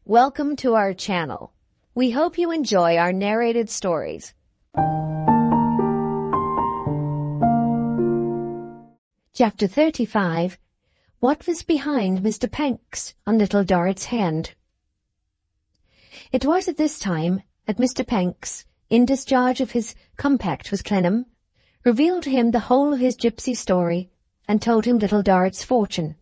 Welcome to our channel. We hope you enjoy our narrated stories. Chapter 35. What was behind Mr. Panks on little Dorrit's hand? It was at this time that Mr. Panks, in discharge of his compact with Clennam, revealed to him the whole of his gypsy story and told him little Dorrit's fortune.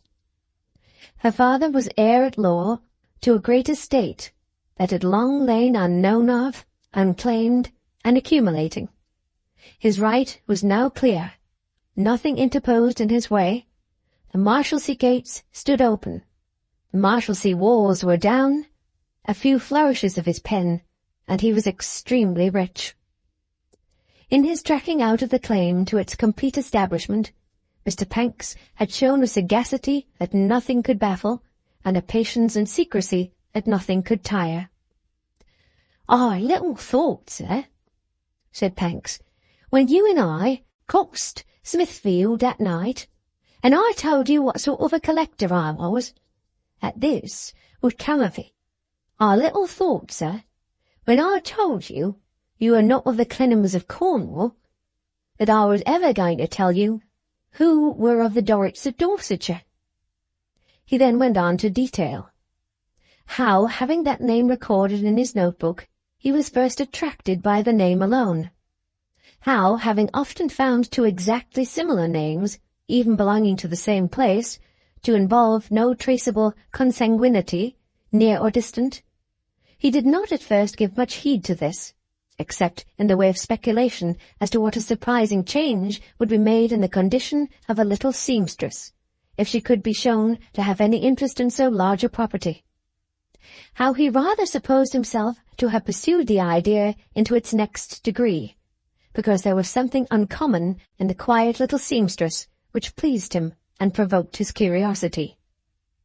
Her father was heir at law to a great estate that had long lain unknown of, unclaimed, and accumulating. His right was now clear, nothing interposed in his way. The Marshalsea gates stood open, the Marshalsea walls were down, a few flourishes of his pen, and he was extremely rich. In his tracking out of the claim to its complete establishment, Mr. Panks had shown a sagacity that nothing could baffle, and a patience and secrecy that nothing could tire. "I little thought, sir," said Panks, "when you and I crossed Smithfield that night, and I told you what sort of a collector I was, that this would come of it. I little thought, sir, when I told you you were not of the Clennams of Cornwall, that I was ever going to tell you who were of the Dorrits of Dorsetshire." He then went on to detail how, having that name recorded in his notebook, he was first attracted by the name alone. How, having often found two exactly similar names, even belonging to the same place, to involve no traceable consanguinity, near or distant, he did not at first give much heed to this, except in the way of speculation as to what a surprising change would be made in the condition of a little seamstress, if she could be shown to have any interest in so large a property. How he rather supposed himself to have pursued the idea into its next degree, because there was something uncommon in the quiet little seamstress which pleased him and provoked his curiosity.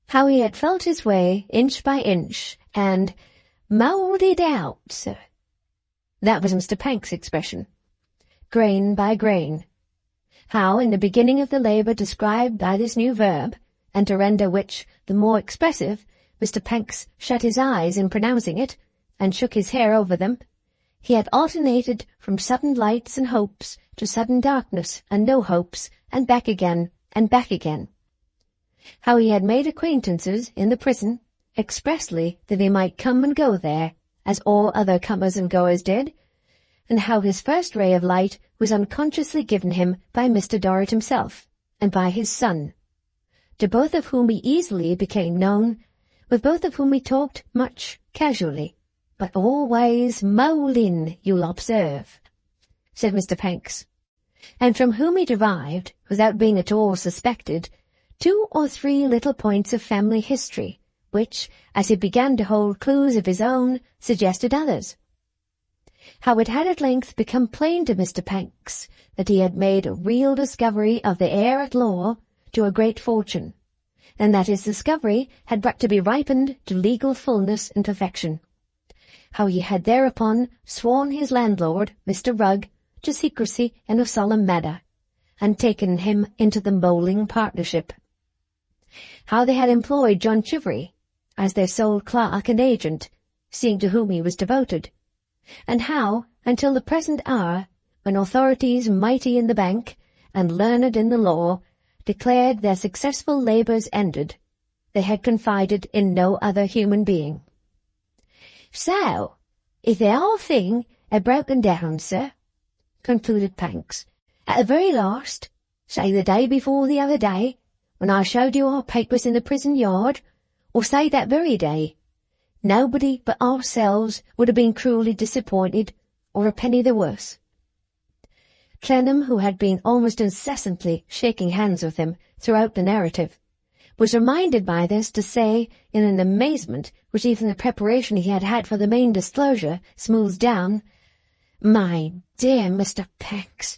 How he had felt his way inch by inch and moulded out, sir. That was Mr. Panks' expression. Grain by grain. How, in the beginning of the labour described by this new verb, and to render which the more expressive, Mr. Panks shut his eyes in pronouncing it, and shook his hair over them, he had alternated from sudden lights and hopes to sudden darkness and no hopes, and back again, and back again. How he had made acquaintances in the prison, expressly that he might come and go there, as all other comers and goers did, and how his first ray of light was unconsciously given him by Mr. Dorrit himself, and by his son, to both of whom he easily became known, with both of whom he talked much casually, but always mouldin', you'll observe, said Mr. Panks, and from whom he derived, without being at all suspected, 2 or 3 little points of family history, which, as he began to hold clues of his own, suggested others. How it had at length become plain to Mr. Panks that he had made a real discovery of the heir at law to a great fortune, and that his discovery had but to be ripened to legal fullness and perfection. How he had thereupon sworn his landlord, Mr. Rugg, to secrecy in a solemn manner, and taken him into the Moling partnership. How they had employed John Chivery as their sole clerk and agent, seeing to whom he was devoted, and how, until the present hour, when authorities mighty in the bank and learned in the law declared their successful labours ended, they had confided in no other human being. "So, if the whole thing had broken down, sir," concluded Panks, "at the very last, say the day before the other day, when I showed you our papers in the prison yard, or say that very day, nobody but ourselves would have been cruelly disappointed, or a penny the worse." Clennam, who had been almost incessantly shaking hands with him throughout the narrative, was reminded by this to say, in an amazement which even the preparation he had had for the main disclosure smoothed down, "My dear Mr. Panks,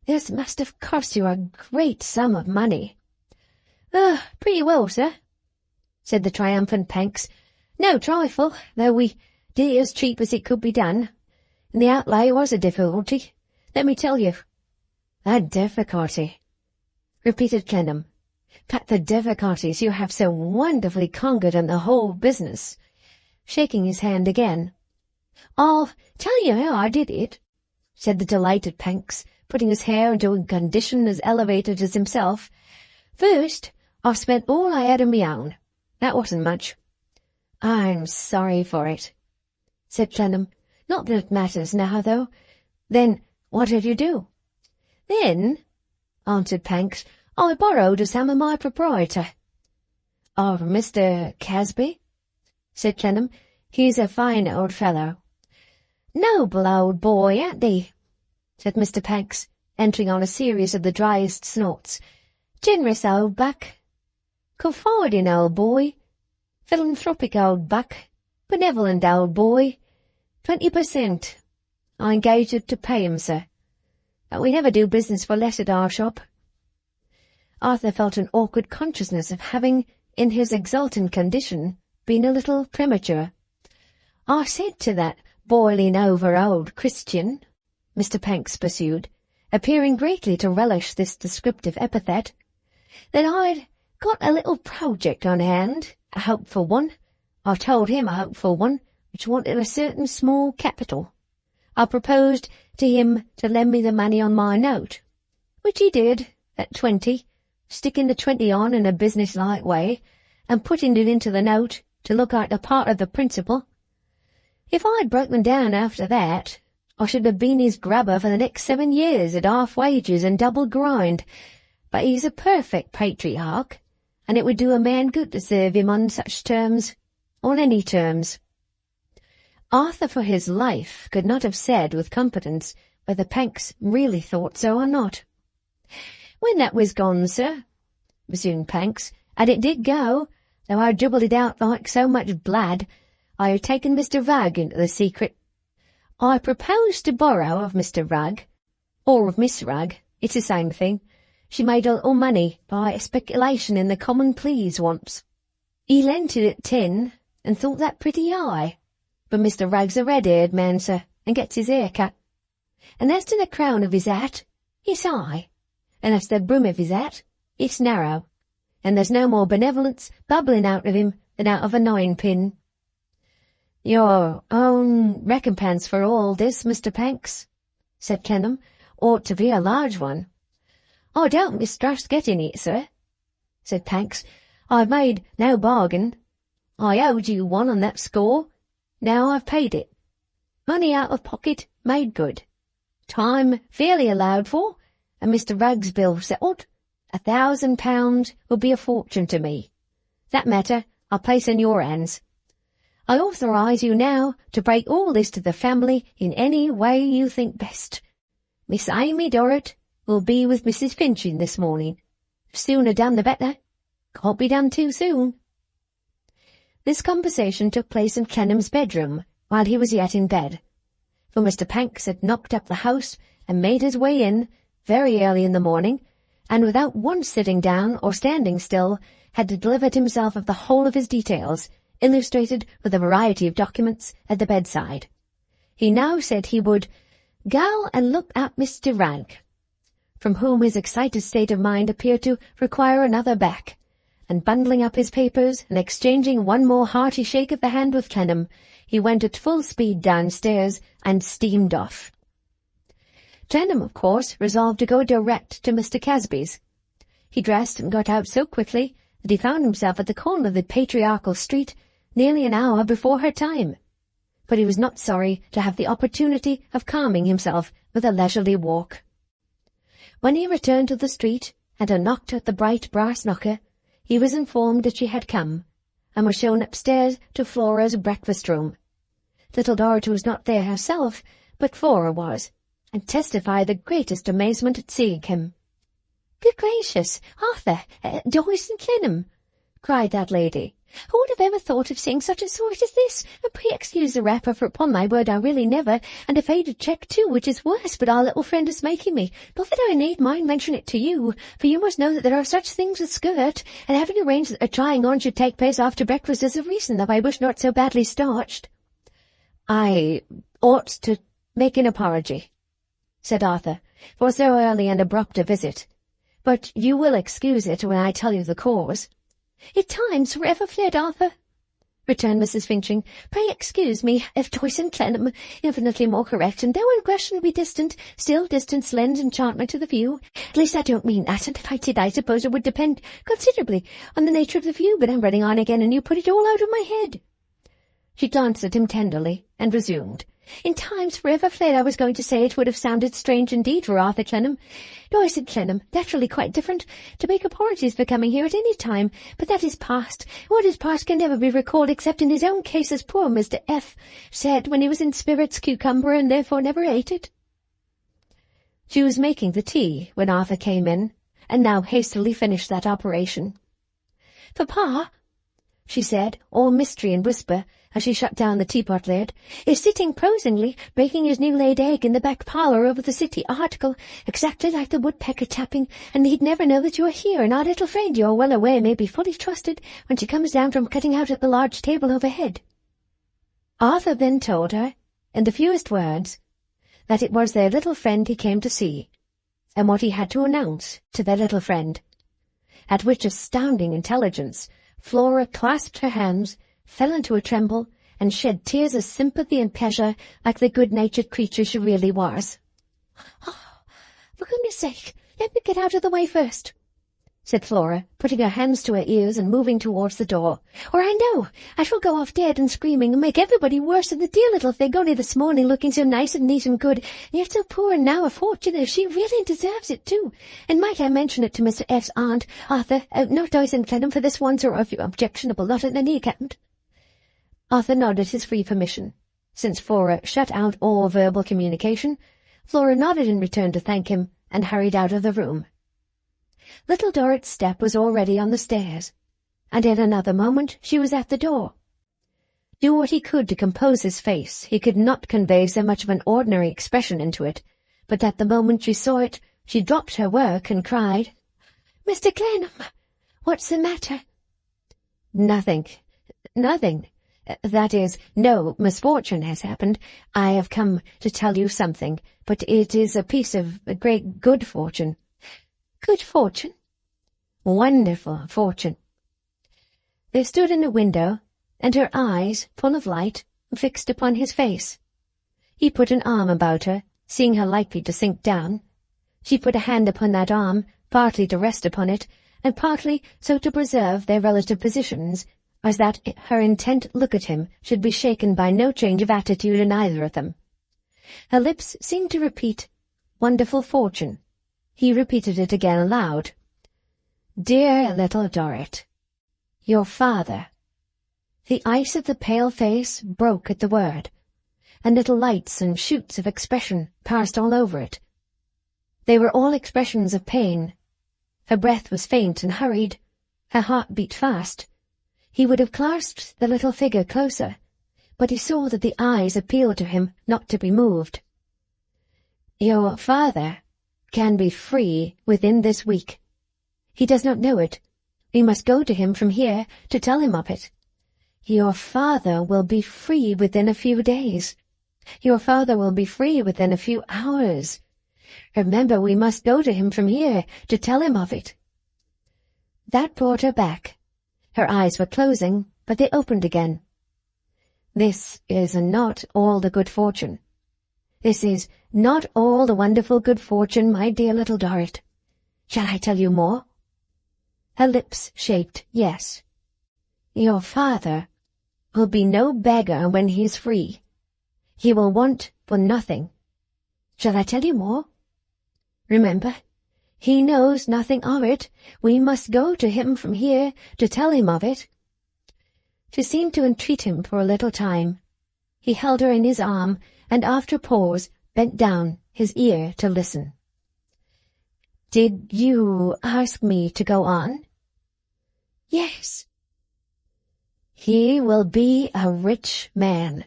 this must have cost you a great sum of money." "Pretty well, sir," said the triumphant Panks. "No trifle, though we did it as cheap as it could be done. And the outlay was a difficulty, let me tell you." "A difficulty," repeated Clennam. "But the difficulties you have so wonderfully conquered in the whole business. shaking his hand again. "I'll tell you how I did it," said the delighted Pancks, putting his hair into a condition as elevated as himself. "First, I spent all I had of me own. That wasn't much." "I'm sorry for it," said Clennam. "Not that it matters now, though. Then what did you do?" "Then," answered Pancks, "I borrowed of some of my proprietor." "Of Mr. Casby?" said Clennam. "He's a fine old fellow." "Noble old boy, ain't he?" said Mr. Pancks, entering on a series of the driest snorts. "Generous old buck. Confiding old boy. Philanthropic old buck. Benevolent old boy. 20%. I engaged to pay him, sir. But we never do business for less at our shop." Arthur felt an awkward consciousness of having, in his exultant condition, been a little premature. "I said to that boiling-over old Christian," Mr. Pancks pursued, appearing greatly to relish this descriptive epithet, "that I'd got a little project on hand, a hopeful one. I told him a hopeful one, which wanted a certain small capital. I proposed to him to lend me the money on my note, which he did, at 20, sticking the 20 on in a business-like way, and putting it into the note to look like a part of the principal. If I'd broken down after that, I should have been his grubber for the next 7 years at half wages and double grind. But he's a perfect patriarch, and it would do a man good to serve him on such terms, on any terms." Arthur for his life could not have said with confidence whether Pancks really thought so or not. "When that was gone, sir," resumed Pancks, "and it did go, though I dribbled it out like so much blood, I had taken Mr. Rugg into the secret. I proposed to borrow of Mr. Rugg, or of Miss Rugg, it's the same thing. She made a little money by a speculation in the Common Pleas once. He lent it at 10, and thought that pretty high. But Mr. Rugg's a red-haired man, sir, and gets his hair cut. And as to the crown of his hat, it's high, and as to the brim of his hat, it's narrow, and there's no more benevolence bubbling out of him than out of a nine-pin." "Your own recompense for all this, Mr. Pancks," said Clennam, "ought to be a large one." "I don't mistrust getting it, sir," said Pancks. "I've made no bargain. I owed you one on that score. Now I've paid it. Money out of pocket made good. Time fairly allowed for, and Mr. Rugg's bill settled. £1,000 will be a fortune to me. That matter I'll place in your hands. I authorise you now to break all this to the family in any way you think best. Miss Amy Dorrit will be with Mrs. Finchin this morning. The sooner done the better. Can't be done too soon." This conversation took place in Clennam's bedroom while he was yet in bed, for Mr. Pancks had knocked up the house and made his way in, very early in the morning, and without once sitting down or standing still, had delivered himself of the whole of his details, illustrated with a variety of documents, at the bedside. He now said he would "go and look up Mr. Rugg," from whom his excited state of mind appeared to require another back, and bundling up his papers and exchanging one more hearty shake of the hand with Clennam, he went at full speed downstairs and steamed off. Clennam, of course, resolved to go direct to Mr. Casby's. He dressed and got out so quickly that he found himself at the corner of the patriarchal street nearly an hour before her time. But he was not sorry to have the opportunity of calming himself with a leisurely walk. When he returned to the street and knocked at the bright brass knocker, he was informed that she had come, and was shown upstairs to Flora's breakfast-room. Little Dorrit was not there herself, but Flora was, and testified the greatest amazement at seeing him. "Good gracious, Arthur, Joyce and Clennam!" cried that lady. "Who would have ever thought of seeing such a sort as this? And pray excuse the wrapper, for upon my word I really never, and a faded cheque too, which is worse, but our little friend is making me. Not that I need mind mention it to you, for you must know that there are such things as skirt, and having arranged that a trying on should take place after breakfast is a reason, though I wish not so badly starched." "I ought to make an apology," said Arthur, "for so early and abrupt a visit, but you will excuse it when I tell you the cause." "If time's for ever fled, Arthur," returned Mrs. Finching. "Pray excuse me if Joyce and Clennam, infinitely more correct, and though unquestionably distant, still distance lends enchantment to the view. At least I don't mean that, and if I did, I suppose it would depend considerably on the nature of the view, but I'm running on again, and you put it all out of my head." She glanced at him tenderly, and resumed. "In times forever fled, I was going to say, it would have sounded strange indeed for Arthur Clennam. Joyce and Clennam, naturally quite different, to make apologies for coming here at any time, but that is past. What is past can never be recalled except in his own case, as poor Mr. F. said when he was in spirits, cucumber, and therefore never ate it." She was making the tea when Arthur came in, and now hastily finished that operation. "Papa," she said, all mystery and whisper, as she shut down the teapot lid, "is sitting prosingly, breaking his new-laid egg in the back parlour over the City article, exactly like the woodpecker tapping, and he'd never know that you are here, and our little friend, you are well aware, may be fully trusted when she comes down from cutting out at the large table overhead." Arthur then told her, in the fewest words, that it was their little friend he came to see, and what he had to announce to their little friend. At which astounding intelligence, Flora clasped her hands, fell into a tremble, and shed tears of sympathy and pleasure like the good-natured creature she really was. "Oh, for goodness sake, let me get out of the way first," said Flora, putting her hands to her ears and moving towards the door, "or I know I shall go off dead and screaming and make everybody worse, and the dear little thing only this morning looking so nice and neat and good, and yet so poor and now a fortune, she really deserves it too. And might I mention it to Mr. F.'s aunt, Arthur, not Joyce and Clennam, for this once are of objectionable lot on any account." Arthur nodded his free permission. Since Flora shut out all verbal communication, Flora nodded in return to thank him, and hurried out of the room. Little Dorrit's step was already on the stairs, and in another moment she was at the door. Do what he could to compose his face, he could not convey so much of an ordinary expression into it, but at the moment she saw it, she dropped her work and cried, "Mr. Clennam, what's the matter?" "Nothing. That is, no misfortune has happened. I have come to tell you something, but it is a piece of great good fortune." "Good fortune?" "Wonderful fortune." They stood in a window, and her eyes, full of light, fixed upon his face. He put an arm about her, seeing her likely to sink down. She put a hand upon that arm, partly to rest upon it, and partly so to preserve their relative positions, as that her intent look at him should be shaken by no change of attitude in either of them. Her lips seemed to repeat, "Wonderful fortune." He repeated it again aloud. "Dear little Dorrit, your father." The ice of the pale face broke at the word, and little lights and shoots of expression passed all over it. They were all expressions of pain. Her breath was faint and hurried. Her heart beat fast. He would have clasped the little figure closer, but he saw that the eyes appealed to him not to be moved. "Your father can be free within this week. He does not know it. We must go to him from here to tell him of it. Your father will be free within a few days. Your father will be free within a few hours. Remember, we must go to him from here to tell him of it." That brought her back. Her eyes were closing, but they opened again. "This is not all the good fortune. This is not all the wonderful good fortune, my dear little Dorrit. Shall I tell you more?" Her lips shaped yes. "Your father will be no beggar when he is free. He will want for nothing. Shall I tell you more? Remember, he knows nothing of it. We must go to him from here to tell him of it." She seemed to entreat him for a little time. He held her in his arm, and after a pause bent down his ear to listen. "Did you ask me to go on?" "Yes." "He will be a rich man.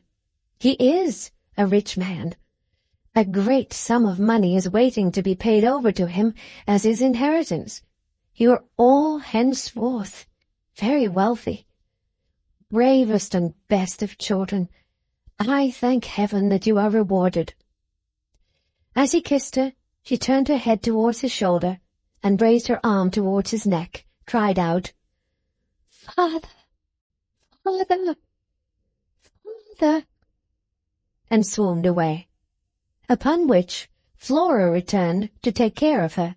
He is a rich man. A great sum of money is waiting to be paid over to him as his inheritance. You are all henceforth very wealthy. Bravest and best of children, I thank heaven that you are rewarded." As he kissed her, she turned her head towards his shoulder, and raised her arm towards his neck, cried out, "Father, father!" "Mother!" and swooned away. Upon which Flora returned to take care of her,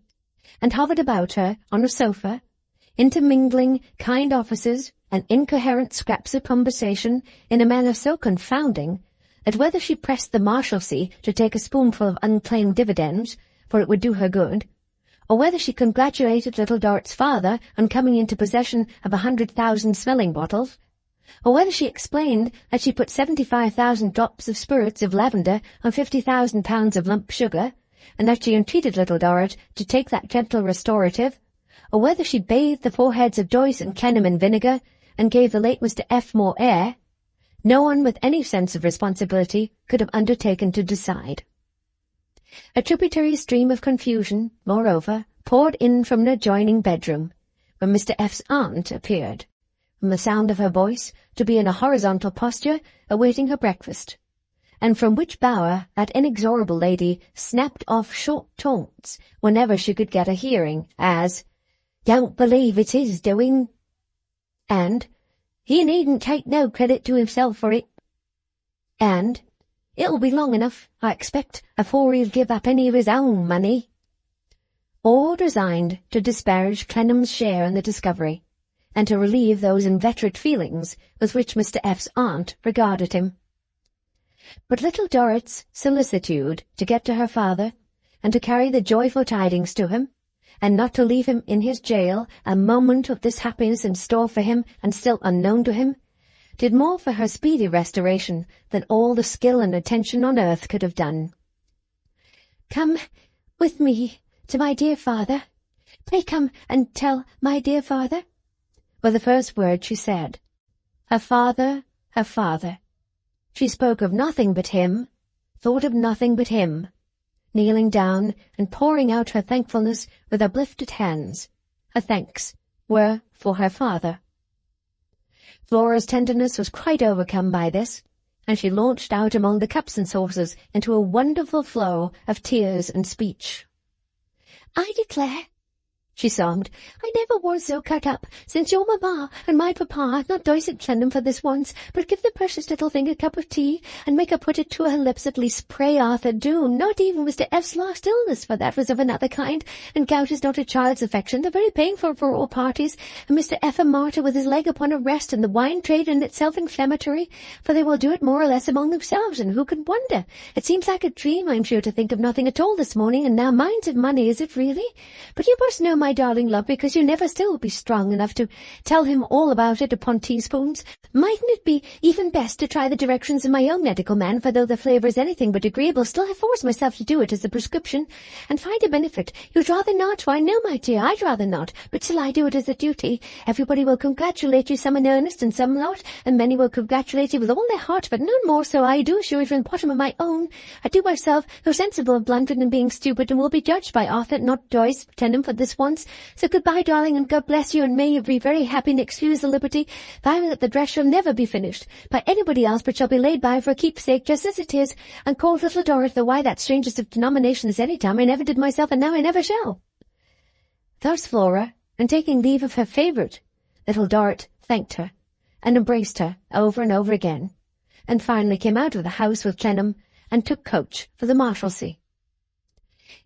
and hovered about her on a sofa, intermingling kind offices and incoherent scraps of conversation in a manner so confounding that whether she pressed the Marshalsea to take a spoonful of unclaimed dividends, for it would do her good, or whether she congratulated little Dorrit's father on coming into possession of 100,000 smelling bottles, or whether she explained that she put 75,000 drops of spirits of lavender on 50,000 pounds of lump sugar, and that she entreated little Dorrit to take that gentle restorative, or whether she bathed the foreheads of Joyce and Clennam in vinegar, and gave the late Mr. F. more air, no one with any sense of responsibility could have undertaken to decide. A tributary stream of confusion, moreover, poured in from an adjoining bedroom, when Mr. F.'s aunt appeared, from the sound of her voice to be in a horizontal posture awaiting her breakfast, and from which bower that inexorable lady snapped off short taunts whenever she could get a hearing, as, "Don't believe it's his doing," and "He needn't take no credit to himself for it," and "It'll be long enough, I expect, afore he'll give up any of his own money," all designed to disparage Clennam's share in the discovery, and to relieve those inveterate feelings with which Mr. F.'s aunt regarded him. But little Dorrit's solicitude to get to her father, and to carry the joyful tidings to him, and not to leave him in his jail a moment of this happiness in store for him and still unknown to him, did more for her speedy restoration than all the skill and attention on earth could have done. "Come with me to my dear father. Pray come and tell my dear father," were the first words she said. Her father, her father. She spoke of nothing but him, thought of nothing but him, kneeling down and pouring out her thankfulness with uplifted hands. Her thanks were for her father. Flora's tenderness was quite overcome by this, and she launched out among the cups and saucers into a wonderful flow of tears and speech. "I declare," she sobbed, "I never was so cut up since your mamma and my papa not Joyce and Clennam for this once, but give the precious little thing a cup of tea, and make her put it to her lips at least. Pray, Arthur, do. Not even Mr. F.'s last illness, for that was of another kind, and gout is not a child's affection. They're very painful for all parties, and Mr. F. a martyr with his leg upon a rest, and the wine trade in itself inflammatory, for they will do it more or less among themselves, and who can wonder? It seems like a dream, I'm sure, to think of nothing at all this morning, and now mine's of money, is it really? But you must know, my darling love, because you never still be strong enough to tell him all about it upon teaspoons. Mightn't it be even best to try the directions of my own medical man, for though the flavour is anything but agreeable, still I force myself to do it as a prescription, and find a benefit. You'd rather not? Why, no, my dear, I'd rather not, but still I do it as a duty. Everybody will congratulate you, some in earnest and some not, and many will congratulate you with all their heart, but none more so, I do assure you, from the bottom of my own. I do myself, though sensible of blundering and being stupid, and will be judged by Arthur, not Joyce, Clennam, for this once. So goodbye, darling, and God bless you, and may you be very happy, and excuse the liberty, finding that the dress shall never be finished by anybody else, but shall be laid by for a keepsake, just as it is, and called little Dorrit, though why that strangest of denominations any time I never did myself, and now I never shall." Thus Flora, and taking leave of her favourite, little Dorrit thanked her, and embraced her over and over again, and finally came out of the house with Clennam, and took coach for the Marshalsea.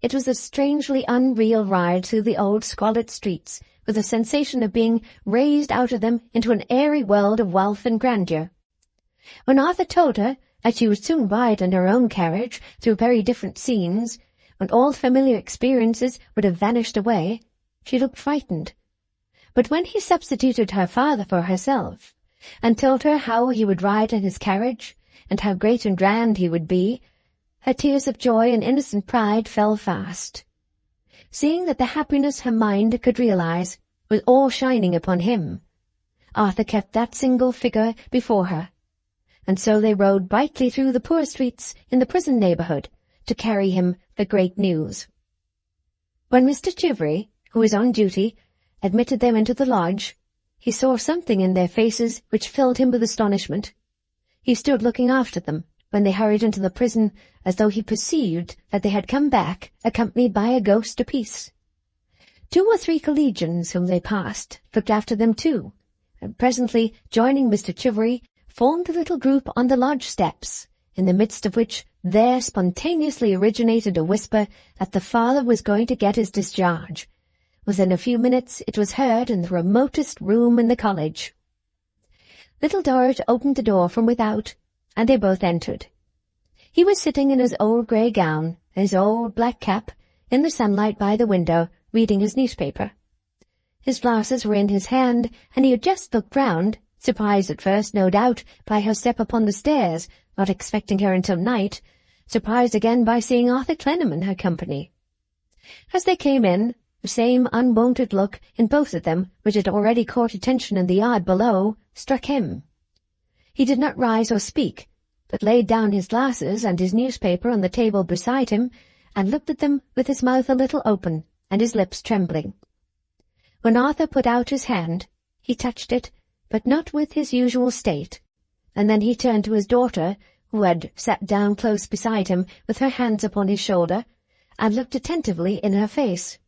It was a strangely unreal ride through the old squalid streets, with a sensation of being raised out of them into an airy world of wealth and grandeur. When Arthur told her that she would soon ride in her own carriage through very different scenes, when all familiar experiences would have vanished away, she looked frightened. But when he substituted her father for herself, and told her how he would ride in his carriage, and how great and grand he would be, her tears of joy and innocent pride fell fast. Seeing that the happiness her mind could realize was all shining upon him, Arthur kept that single figure before her, and so they rode brightly through the poor streets in the prison neighbourhood to carry him the great news. When Mr. Chivery, who was on duty, admitted them into the lodge, he saw something in their faces which filled him with astonishment. He stood looking after them when they hurried into the prison, as though he perceived that they had come back accompanied by a ghost apiece. 2 or 3 collegians whom they passed looked after them too, and presently, joining Mr. Chivery, formed a little group on the lodge steps, in the midst of which there spontaneously originated a whisper that the father was going to get his discharge. Within a few minutes it was heard in the remotest room in the college. Little Dorrit opened the door from without, and they both entered. He was sitting in his old grey gown, his old black cap, in the sunlight by the window, reading his newspaper. His glasses were in his hand, and he had just looked round, surprised at first, no doubt, by her step upon the stairs, not expecting her until night, surprised again by seeing Arthur Clennam in her company. As they came in, the same unwonted look in both of them, which had already caught attention in the yard below, struck him. He did not rise or speak, but laid down his glasses and his newspaper on the table beside him, and looked at them with his mouth a little open and his lips trembling. When Arthur put out his hand, he touched it, but not with his usual state, and then he turned to his daughter, who had sat down close beside him with her hands upon his shoulder, and looked attentively in her face.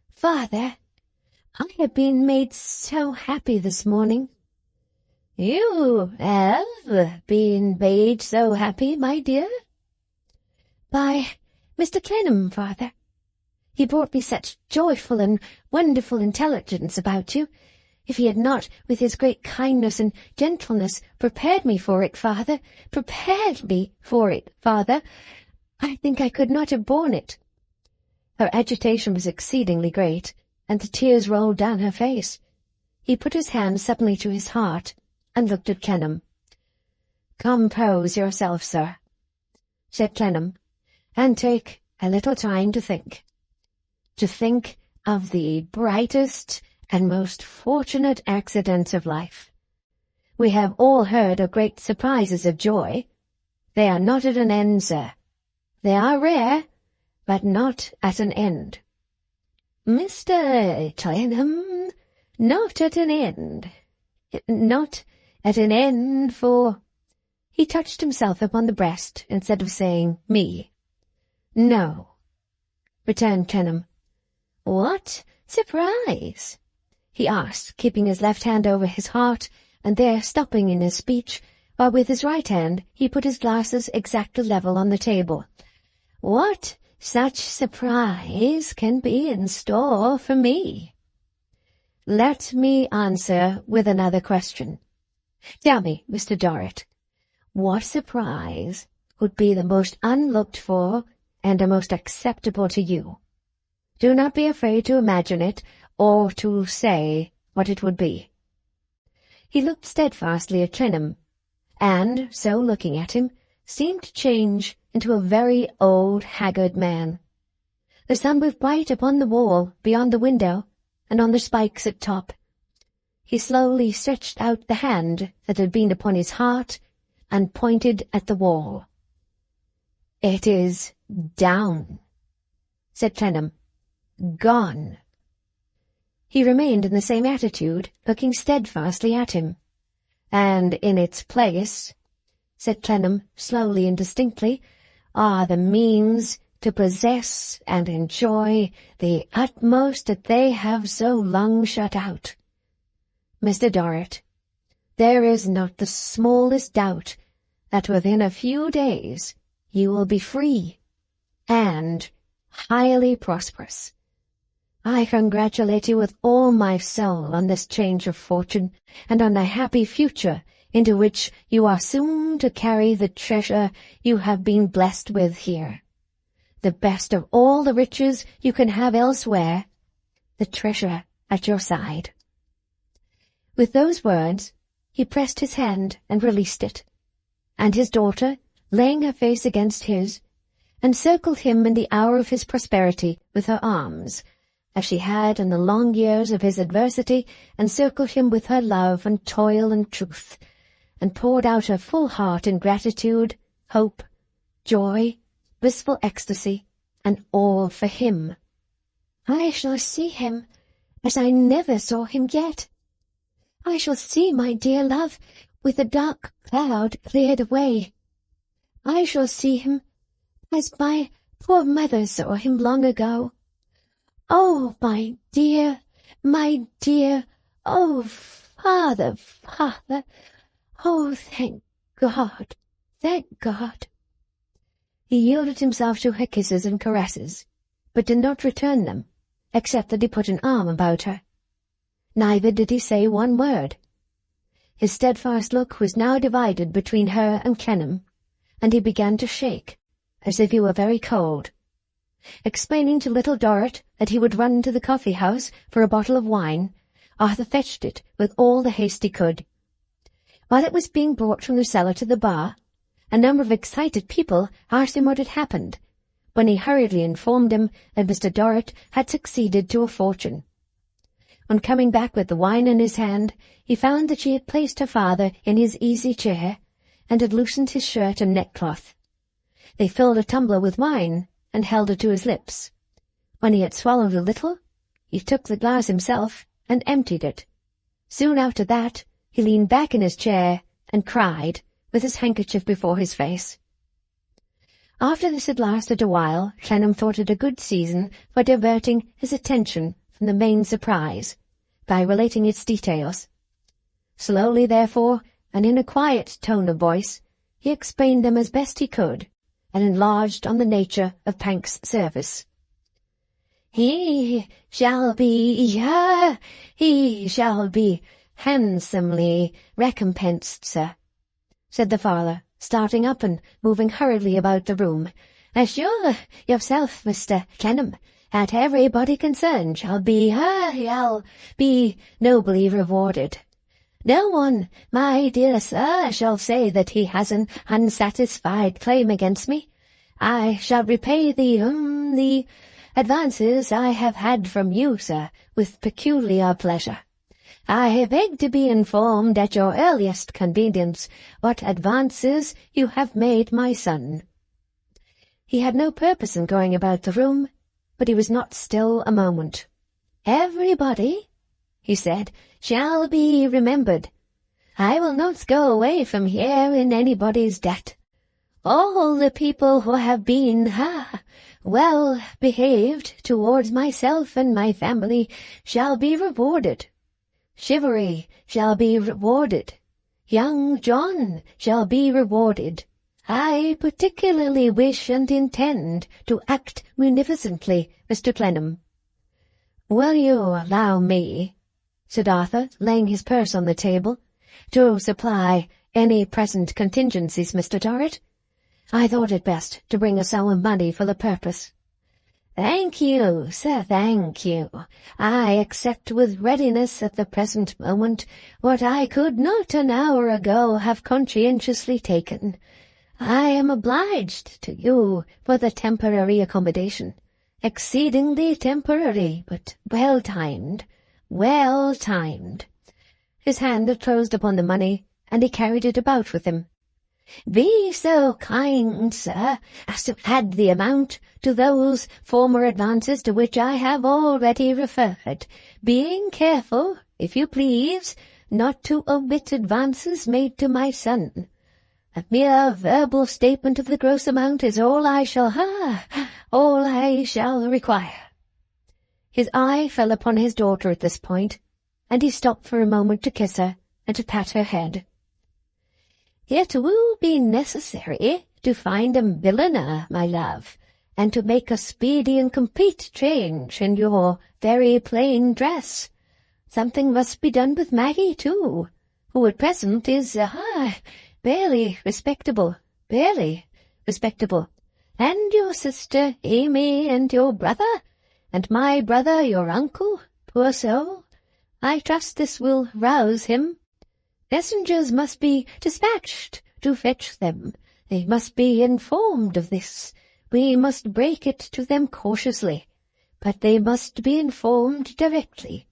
"Father, I have been made so happy this morning." "You have been made so happy, my dear?" "By Mr. Clennam, father. He brought me such joyful and wonderful intelligence about you. If he had not, with his great kindness and gentleness, prepared me for it, father, I think I could not have borne it." Her agitation was exceedingly great, and the tears rolled down her face. He put his hand suddenly to his heart, and looked at Clennam. "Compose yourself, sir," said Clennam, "and take a little time to think. To think of the brightest and most fortunate accidents of life. We have all heard of great surprises of joy. They are not at an end, sir. They are rare, but not at an end. Mr. Clennam, not at an end. Not at an end for—" He touched himself upon the breast instead of saying me. "No," returned Clennam. "What surprise?" he asked, keeping his left hand over his heart, and there stopping in his speech, while with his right hand he put his glasses exactly level on the table. "What such surprise can be in store for me?" "Let me answer with another question. Tell me, Mr. Dorrit, what surprise would be the most unlooked for and the most acceptable to you? Do not be afraid to imagine it, or to say what it would be." He looked steadfastly at Clennam, and, so looking at him, seemed to change into a very old, haggard man. The sun was bright upon the wall beyond the window, and on the spikes at top. He slowly stretched out the hand that had been upon his heart, and pointed at the wall. "It is down," said Clennam. "Gone." He remained in the same attitude, looking steadfastly at him. "And in its place," said Clennam, slowly and distinctly, "are the means to possess and enjoy the utmost that they have so long shut out. Mr. Dorrit, there is not the smallest doubt that within a few days you will be free and highly prosperous. I congratulate you with all my soul on this change of fortune, and on the happy future into which you are soon to carry the treasure you have been blessed with here. The best of all the riches you can have elsewhere, the treasure at your side." With those words, he pressed his hand and released it, and his daughter, laying her face against his, encircled him in the hour of his prosperity with her arms, as she had in the long years of his adversity encircled him with her love and toil and truth, and poured out her full heart in gratitude, hope, joy, blissful ecstasy, and all for him. "I shall see him as I never saw him yet. I shall see my dear love with the dark cloud cleared away. I shall see him as my poor mother saw him long ago. Oh, my dear, oh, father, "Oh, thank God! Thank God!" He yielded himself to her kisses and caresses, but did not return them, except that he put an arm about her. Neither did he say one word. His steadfast look was now divided between her and Clennam, and he began to shake, as if he were very cold. Explaining to little Dorrit that he would run to the coffee-house for a bottle of wine, Arthur fetched it with all the haste he could. While it was being brought from the cellar to the bar, a number of excited people asked him what had happened, when he hurriedly informed them that Mr. Dorrit had succeeded to a fortune. On coming back with the wine in his hand, he found that she had placed her father in his easy chair, and had loosened his shirt and neckcloth. They filled a tumbler with wine, and held it to his lips. When he had swallowed a little, he took the glass himself, and emptied it. Soon after that, he leaned back in his chair, and cried, with his handkerchief before his face. After this had lasted a while, Clennam thought it a good season for diverting his attention from the main surprise, by relating its details. Slowly, therefore, and in a quiet tone of voice, he explained them as best he could, and enlarged on the nature of Pank's service. He shall be handsomely recompensed, sir," said the father, starting up and moving hurriedly about the room. "Assure yourself, Mr. Clennam, that everybody concerned shall be nobly rewarded. No one, my dear sir, shall say that he has an unsatisfied claim against me. I shall repay the advances I have had from you, sir, with peculiar pleasure. I beg to be informed at your earliest convenience what advances you have made my son." He had no purpose in going about the room, but he was not still a moment. "Everybody," he said, "shall be remembered. I will not go away from here in anybody's debt. All the people who have been well behaved towards myself and my family shall be rewarded. Chivalry shall be rewarded. Young John shall be rewarded. I particularly wish and intend to act munificently, Mr. Clennam." "Will you allow me," said Arthur, laying his purse on the table, "to supply any present contingencies, Mr. Dorrit? I thought it best to bring a sum of money for the purpose." "Thank you, sir, thank you. I accept with readiness at the present moment what I could not an hour ago have conscientiously taken. I am obliged to you for the temporary accommodation. Exceedingly temporary, but well-timed, well-timed." His hand had closed upon the money, and he carried it about with him. "Be so kind, sir, as to add the amount to those former advances to which I have already referred, being careful, if you please, not to omit advances made to my son. A mere verbal statement of the gross amount is all I shall require." His eye fell upon his daughter at this point, and he stopped for a moment to kiss her and to pat her head. "It will be necessary to find a milliner, my love, and to make a speedy and complete change in your very plain dress. Something must be done with Maggie, too, who at present is, barely respectable, and your sister Amy, and your brother, and my brother, your uncle, poor soul. I trust this will rouse him. Messengers must be dispatched to fetch them. They must be informed of this. We must break it to them cautiously, but they must be informed directly.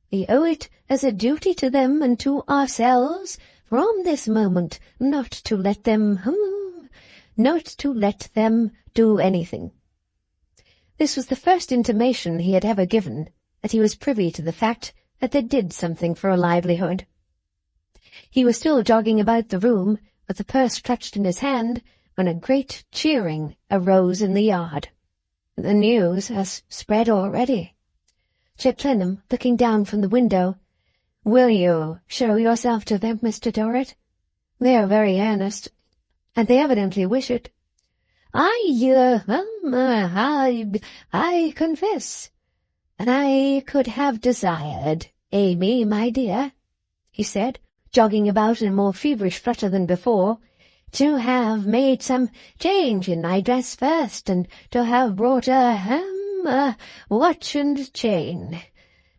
We owe it as a duty to them and to ourselves, from this moment, not to let them do anything." This was the first intimation he had ever given that he was privy to the fact that they did something for a livelihood. He was still jogging about the room, with the purse clutched in his hand, when a great cheering arose in the yard. "The news has spread already," said Clennam, looking down from the window. "Will you show yourself to them, Mr. Dorrit?" They are very earnest, and they evidently wish it. I confess, I could have desired, Amy, my dear," he said, jogging about in a more feverish flutter than before, "to have made some change in my dress first, and to have brought a watch and chain.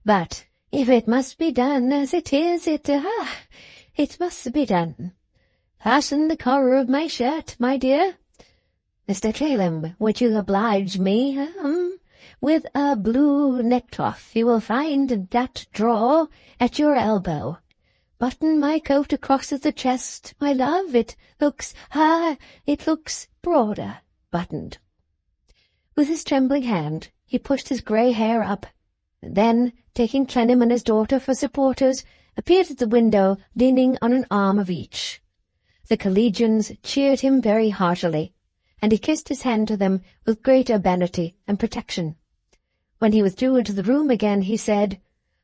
But if it must be done as it is, it must be done. Fasten the collar of my shirt, my dear. Mr. Clennam, would you oblige me, with a blue neckcloth you will find in that drawer at your elbow. Button my coat across the chest, my love. It looks broader, buttoned." With his trembling hand, he pushed his grey hair up, and then, taking Clennam and his daughter for supporters, appeared at the window, leaning on an arm of each. The collegians cheered him very heartily, and he kissed his hand to them with great urbanity and protection. When he withdrew into the room again, he said,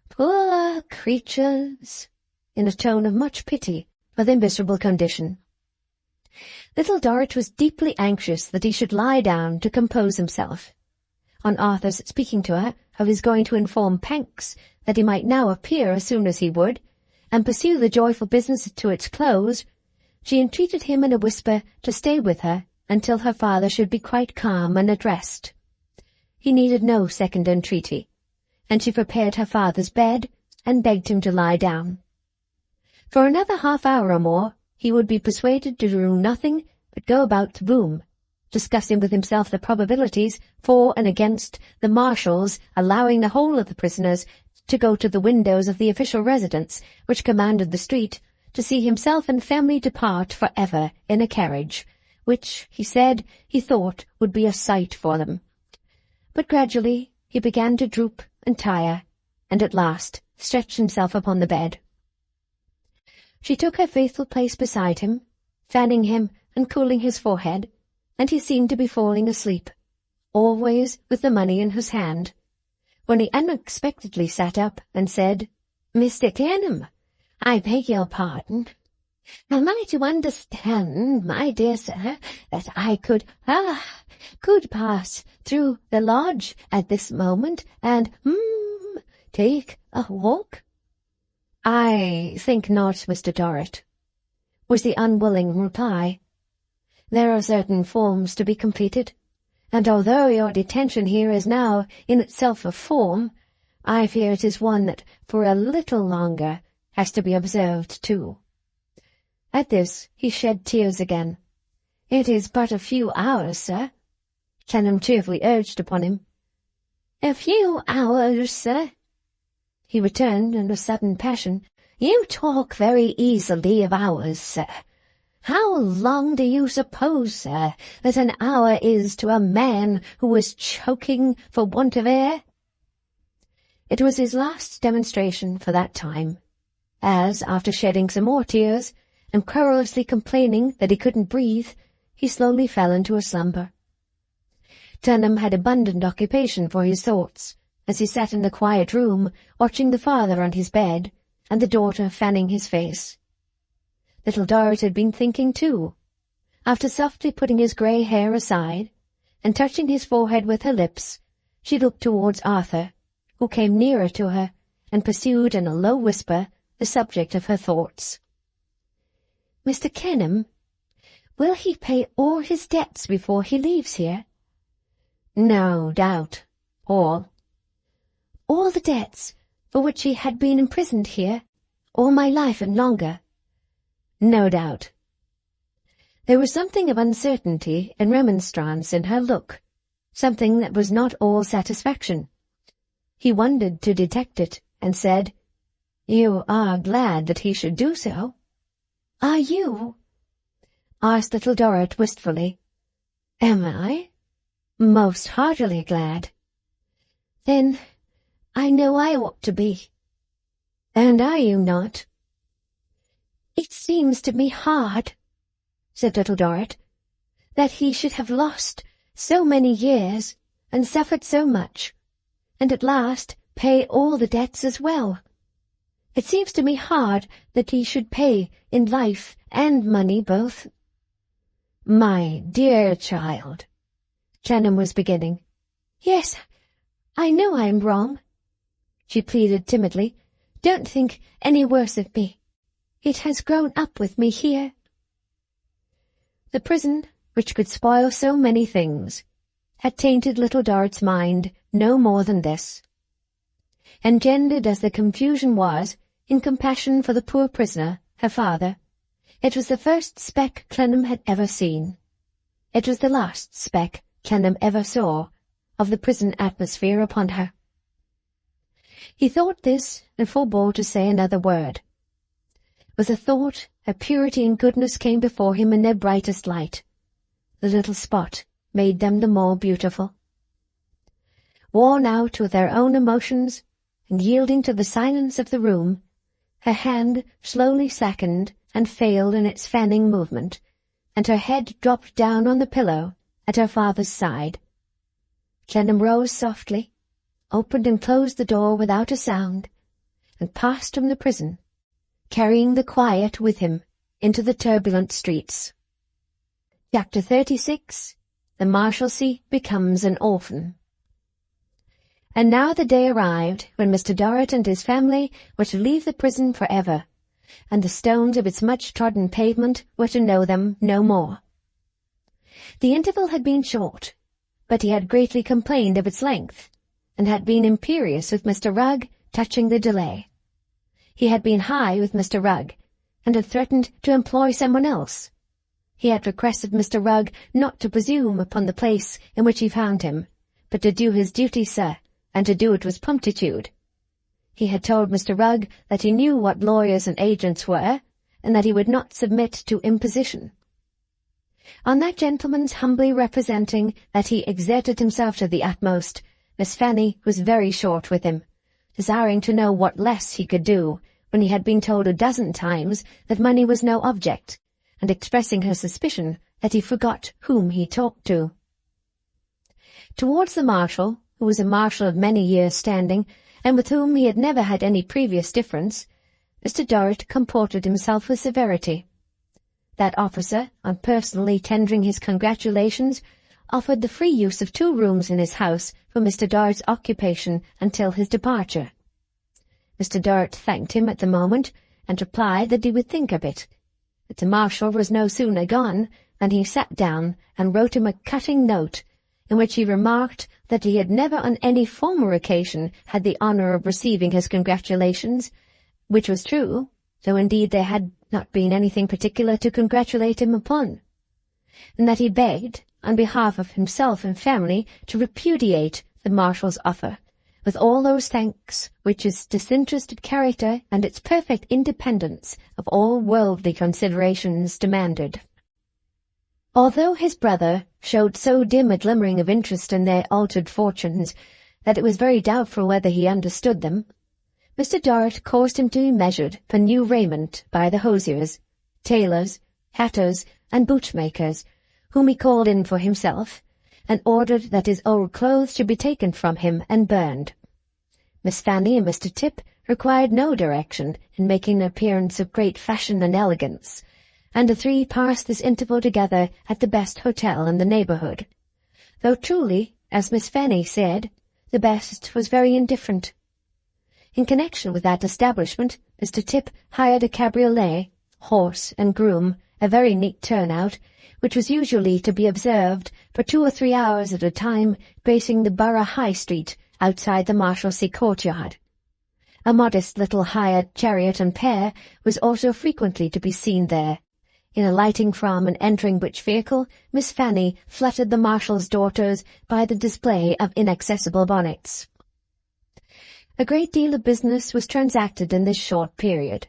"Poor creatures," in a tone of much pity for their miserable condition. Little Dorrit was deeply anxious that he should lie down to compose himself. On Arthur's speaking to her of his going to inform Panks that he might now appear as soon as he would, and pursue the joyful business to its close, she entreated him in a whisper to stay with her until her father should be quite calm and at rest. He needed no second entreaty, and she prepared her father's bed and begged him to lie down. For another half-hour or more he would be persuaded to do nothing but go about the room, discussing with himself the probabilities for and against the Marshal's allowing the whole of the prisoners to go to the windows of the official residence, which commanded the street, to see himself and family depart for ever in a carriage, which, he said, he thought would be a sight for them. But gradually he began to droop and tire, and at last stretched himself upon the bed. She took her faithful place beside him, fanning him and cooling his forehead, and he seemed to be falling asleep, always with the money in his hand, when he unexpectedly sat up and said, "Mr. Clennam, I beg your pardon. Am I to understand, my dear sir, that I could pass through the lodge at this moment and, take a walk?" "I think not, Mr. Dorrit," was the unwilling reply. "There are certain forms to be completed, and although your detention here is now in itself a form, I fear it is one that for a little longer has to be observed too." At this he shed tears again. "It is but a few hours, sir," Clennam cheerfully urged upon him. "A few hours, sir," he returned in a sudden passion. "You talk very easily of hours, sir. How long do you suppose, sir, that an hour is to a man who is choking for want of air?" It was his last demonstration for that time, as, after shedding some more tears, and querulously complaining that he couldn't breathe, he slowly fell into a slumber. Clennam had abundant occupation for his thoughts, as he sat in the quiet room, watching the father on his bed, and the daughter fanning his face. Little Dorrit had been thinking too. After softly putting his grey hair aside, and touching his forehead with her lips, she looked towards Arthur, who came nearer to her, and pursued in a low whisper the subject of her thoughts. "Mr. Clennam, will he pay all his debts before he leaves here?" "No doubt. All." "All the debts for which he had been imprisoned here, all my life and longer?" "No doubt." There was something of uncertainty and remonstrance in her look, something that was not all satisfaction. He wondered to detect it, and said, "You are glad that he should do so?" "Are you?" asked Little Dorrit wistfully. "Am I? Most heartily glad." "Then I know I ought to be." "And are you not?" "It seems to me hard," said Little Dorrit, "that he should have lost so many years and suffered so much, and at last pay all the debts as well. It seems to me hard that he should pay in life and money both." "My dear child," Clennam was beginning. "Yes, I know I'm wrong," she pleaded timidly. "Don't think any worse of me. It has grown up with me here." The prison, which could spoil so many things, had tainted little Dorrit's mind no more than this. Engendered as the confusion was in compassion for the poor prisoner, her father, it was the first speck Clennam had ever seen. It was the last speck Clennam ever saw of the prison atmosphere upon her. He thought this and forbore to say another word. With the thought, her purity and goodness came before him in their brightest light. The little spot made them the more beautiful. Worn out with her own emotions, and yielding to the silence of the room, her hand slowly slackened and failed in its fanning movement, and her head dropped down on the pillow at her father's side. Clennam rose softly, opened and closed the door without a sound, and passed from the prison, carrying the quiet with him into the turbulent streets. Chapter 36. The Marshalsea becomes an orphan. And now the day arrived when Mr. Dorrit and his family were to leave the prison for ever, and the stones of its much-trodden pavement were to know them no more. The interval had been short, but he had greatly complained of its length, and had been imperious with Mr. Rugg touching the delay. He had been high with Mr. Rugg, and had threatened to employ someone else. He had requested Mr. Rugg not to presume upon the place in which he found him, but to do his duty, sir, and to do it with promptitude. He had told Mr. Rugg that he knew what lawyers and agents were, and that he would not submit to imposition. On that gentleman's humbly representing that he exerted himself to the utmost, Miss Fanny was very short with him, desiring to know what less he could do, when he had been told a dozen times that money was no object, and expressing her suspicion that he forgot whom he talked to. Towards the marshal, who was a marshal of many years' standing, and with whom he had never had any previous difference, Mr. Dorrit comported himself with severity. That officer, on personally tendering his congratulations, offered the free use of 2 rooms in his house for Mr. Dorrit's occupation until his departure. Mr. Dorrit thanked him at the moment, and replied that he would think of it. But the marshal was no sooner gone than he sat down and wrote him a cutting note, in which he remarked that he had never on any former occasion had the honour of receiving his congratulations, which was true, though indeed there had not been anything particular to congratulate him upon, and that he begged, on behalf of himself and family, to repudiate the marshal's offer, with all those thanks which his disinterested character and its perfect independence of all worldly considerations demanded. Although his brother showed so dim a glimmering of interest in their altered fortunes that it was very doubtful whether he understood them, Mr. Dorrit caused him to be measured for new raiment by the hosiers, tailors, hatters, and bootmakers, whom he called in for himself, and ordered that his old clothes should be taken from him and burned. Miss Fanny and Mr. Tip required no direction in making an appearance of great fashion and elegance, and the 3 passed this interval together at the best hotel in the neighbourhood, though truly, as Miss Fanny said, the best was very indifferent. In connection with that establishment, Mr. Tip hired a cabriolet, horse and groom, a very neat turnout, which was usually to be observed for 2 or 3 hours at a time, pacing the Borough High Street outside the Marshalsea courtyard. A modest little hired chariot and pair was also frequently to be seen there, in alighting from and entering which vehicle Miss Fanny fluttered the marshal's daughters by the display of inaccessible bonnets. A great deal of business was transacted in this short period.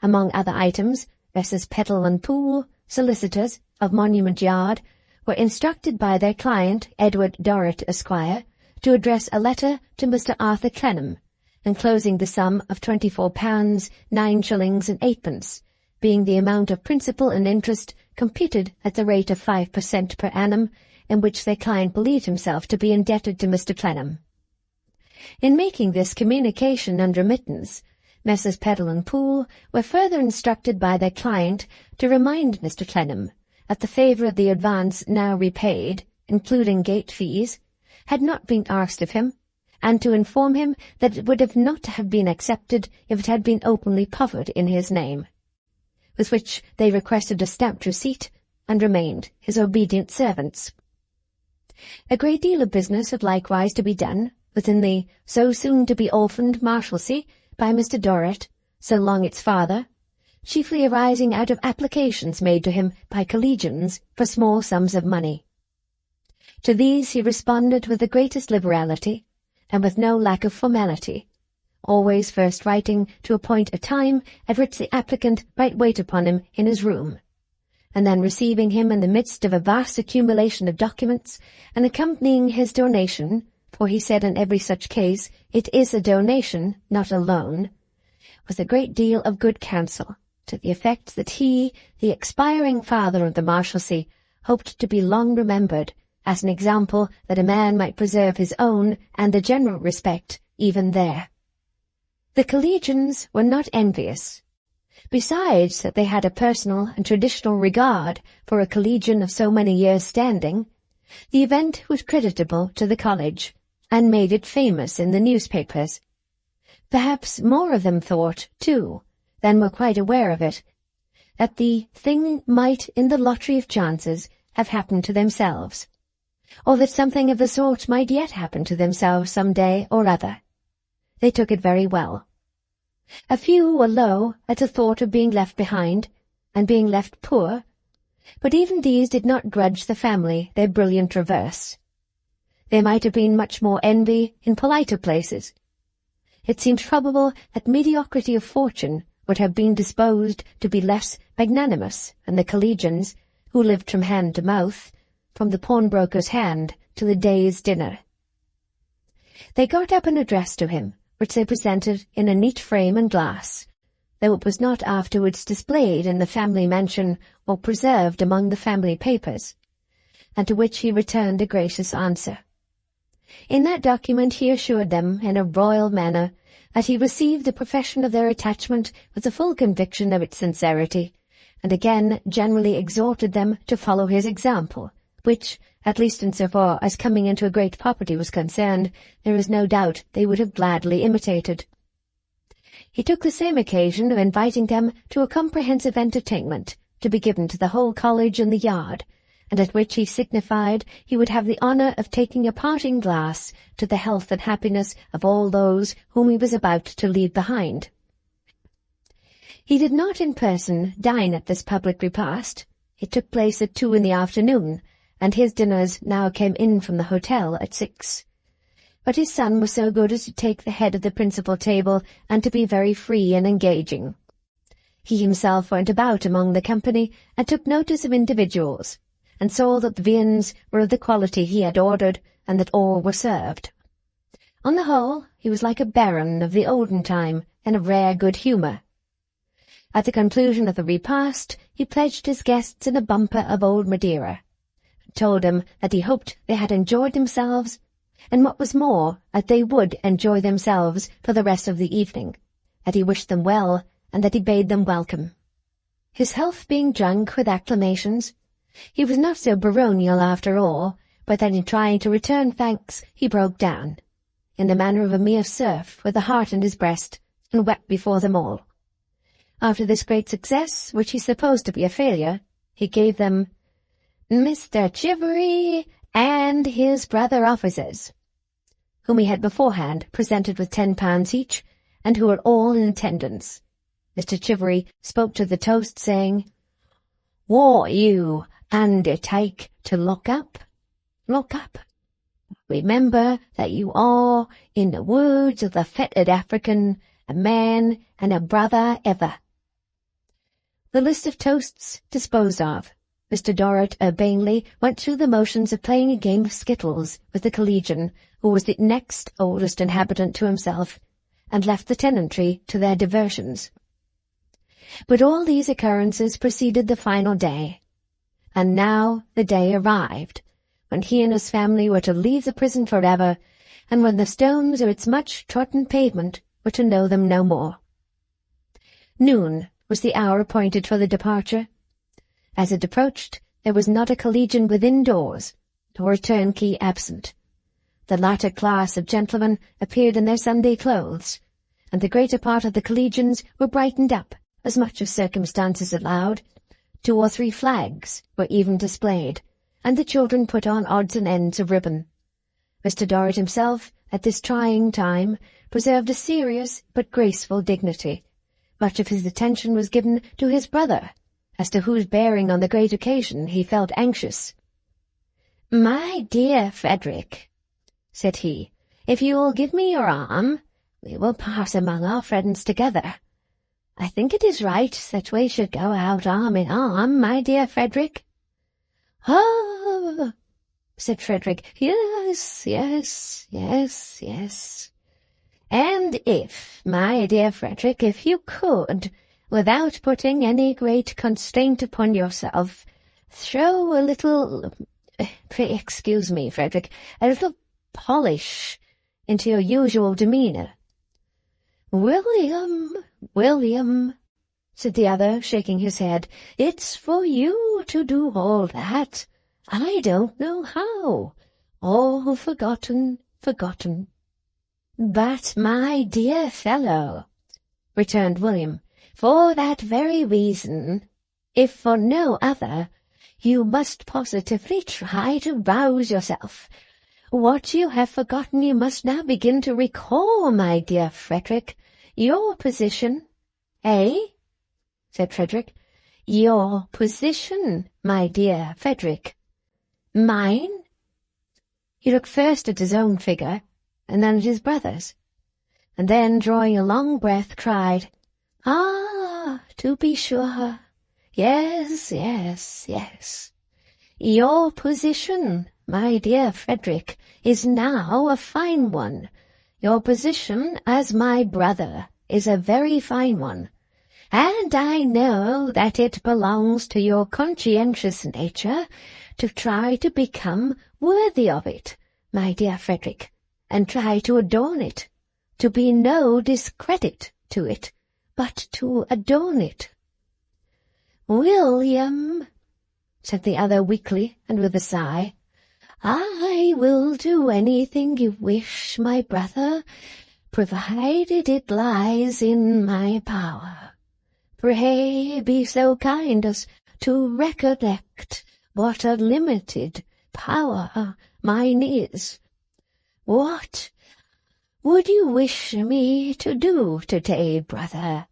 Among other items, Messrs. Peddle and Poole, solicitors, of Monument Yard, were instructed by their client, Edward Dorrit, Esquire, to address a letter to Mr. Arthur Clennam, enclosing the sum of £24, 9 shillings and 8pence, being the amount of principal and interest computed at the rate of 5% per annum, in which their client believed himself to be indebted to Mr. Clennam. In making this communication and remittance, Messrs. Peddle and Poole were further instructed by their client to remind Mr. Clennam that the favour of the advance now repaid, including gate fees, had not been asked of him, and to inform him that it would not have been accepted if it had been openly proffered in his name. With which they requested a stamped receipt, and remained his obedient servants. A great deal of business had likewise to be done within the so-soon-to-be orphaned Marshalsea by Mr. Dorrit, so long its father, chiefly arising out of applications made to him by collegians for small sums of money. To these he responded with the greatest liberality, and with no lack of formality, always first writing to appoint a time at which the applicant might wait upon him in his room, and then receiving him in the midst of a vast accumulation of documents, and accompanying his donation, for he said in every such case, it is a donation, not a loan, with a great deal of good counsel, to the effect that he, the expiring father of the Marshalsea, hoped to be long remembered, as an example that a man might preserve his own and the general respect even there. The collegians were not envious. Besides that they had a personal and traditional regard for a collegian of so many years' standing, the event was creditable to the college, and made it famous in the newspapers. Perhaps more of them thought, too, than were quite aware of it, that the thing might, in the lottery of chances, have happened to themselves, or that something of the sort might yet happen to themselves some day or other. They took it very well. A few were low at the thought of being left behind, and being left poor, but even these did not grudge the family their brilliant reverse. There might have been much more envy in politer places. It seemed probable that mediocrity of fortune would have been disposed to be less magnanimous than the collegians, who lived from hand to mouth, from the pawnbroker's hand to the day's dinner. They got up an address to him, which they presented in a neat frame and glass, though it was not afterwards displayed in the family mansion or preserved among the family papers, and to which he returned a gracious answer. In that document he assured them, in a royal manner, that he received the profession of their attachment with the full conviction of its sincerity, and again generally exhorted them to follow his example, which, at least in so far as coming into a great property was concerned, there is no doubt they would have gladly imitated. He took the same occasion of inviting them to a comprehensive entertainment, to be given to the whole college in the yard, and at which he signified he would have the honour of taking a parting glass to the health and happiness of all those whom he was about to leave behind. He did not in person dine at this public repast. It took place at 2 in the afternoon, and his dinners now came in from the hotel at 6. But his son was so good as to take the head of the principal table, and to be very free and engaging. He himself went about among the company, and took notice of individuals, and saw that the viands were of the quality he had ordered, and that all were served. On the whole, he was like a baron of the olden time, in a rare good humour. At the conclusion of the repast, he pledged his guests in a bumper of old Madeira, and told them that he hoped they had enjoyed themselves, and what was more, that they would enjoy themselves for the rest of the evening, that he wished them well, and that he bade them welcome. His health being drunk with acclamations, he was not so baronial after all, but that in trying to return thanks he broke down, in the manner of a mere serf with a heart in his breast, and wept before them all. After this great success, which he supposed to be a failure, he gave them Mr. Chivery and his brother officers, whom he had beforehand presented with £10 each, and who were all in attendance. Mr. Chivery spoke to the toast, saying, "What you undertake to lock up, lock up. Remember that you are, in the words of the fettered African, a man and a brother ever." The list of toasts disposed of, Mr. Dorrit urbanely went through the motions of playing a game of skittles with the collegian, who was the next oldest inhabitant to himself, and left the tenantry to their diversions. But all these occurrences preceded the final day, and now the day arrived, when he and his family were to leave the prison forever, and when the stones of its much-trodden pavement were to know them no more. Noon was the hour appointed for the departure. As it approached, there was not a collegian within doors, nor a turnkey absent. The latter class of gentlemen appeared in their Sunday clothes, and the greater part of the collegians were brightened up, as much as circumstances allowed. 2 or 3 flags were even displayed, and the children put on odds and ends of ribbon. Mr. Dorrit himself, at this trying time, preserved a serious but graceful dignity. Much of his attention was given to his brother, as to whose bearing on the great occasion he felt anxious. "My dear Frederick," said he, "if you will give me your arm, we will pass among our friends together. I think it is right that we should go out arm in arm, my dear Frederick." "Oh," said Frederick, "yes, yes, yes, yes. And if, my dear Frederick, if you could, without putting any great constraint upon yourself, throw a little, excuse me, Frederick, a little polish into your usual demeanour." William, said the other, shaking his head, "it's for you to do all that. I don't know how. All forgotten. "But, my dear fellow," returned William, "for that very reason, if for no other, you must positively try to rouse yourself. What you have forgotten you must now begin to recall, my dear Frederick. Your position—" "Eh?" said Frederick. "Your position, my dear Frederick." "Mine?" He looked first at his own figure, and then at his brother's, and then, drawing a long breath, cried, "Ah, to be sure! Yes, yes, yes. Your position, my dear Frederick, is now a fine one. Your position as my brother is a very fine one, and I know that it belongs to your conscientious nature to try to become worthy of it, my dear Frederick, and try to adorn it, to be no discredit to it, but to adorn it." "William," said the other weakly and with a sigh, "I will do anything you wish, my brother, provided it lies in my power. Pray be so kind as to recollect what a limited power mine is. What would you wish me to do today, brother?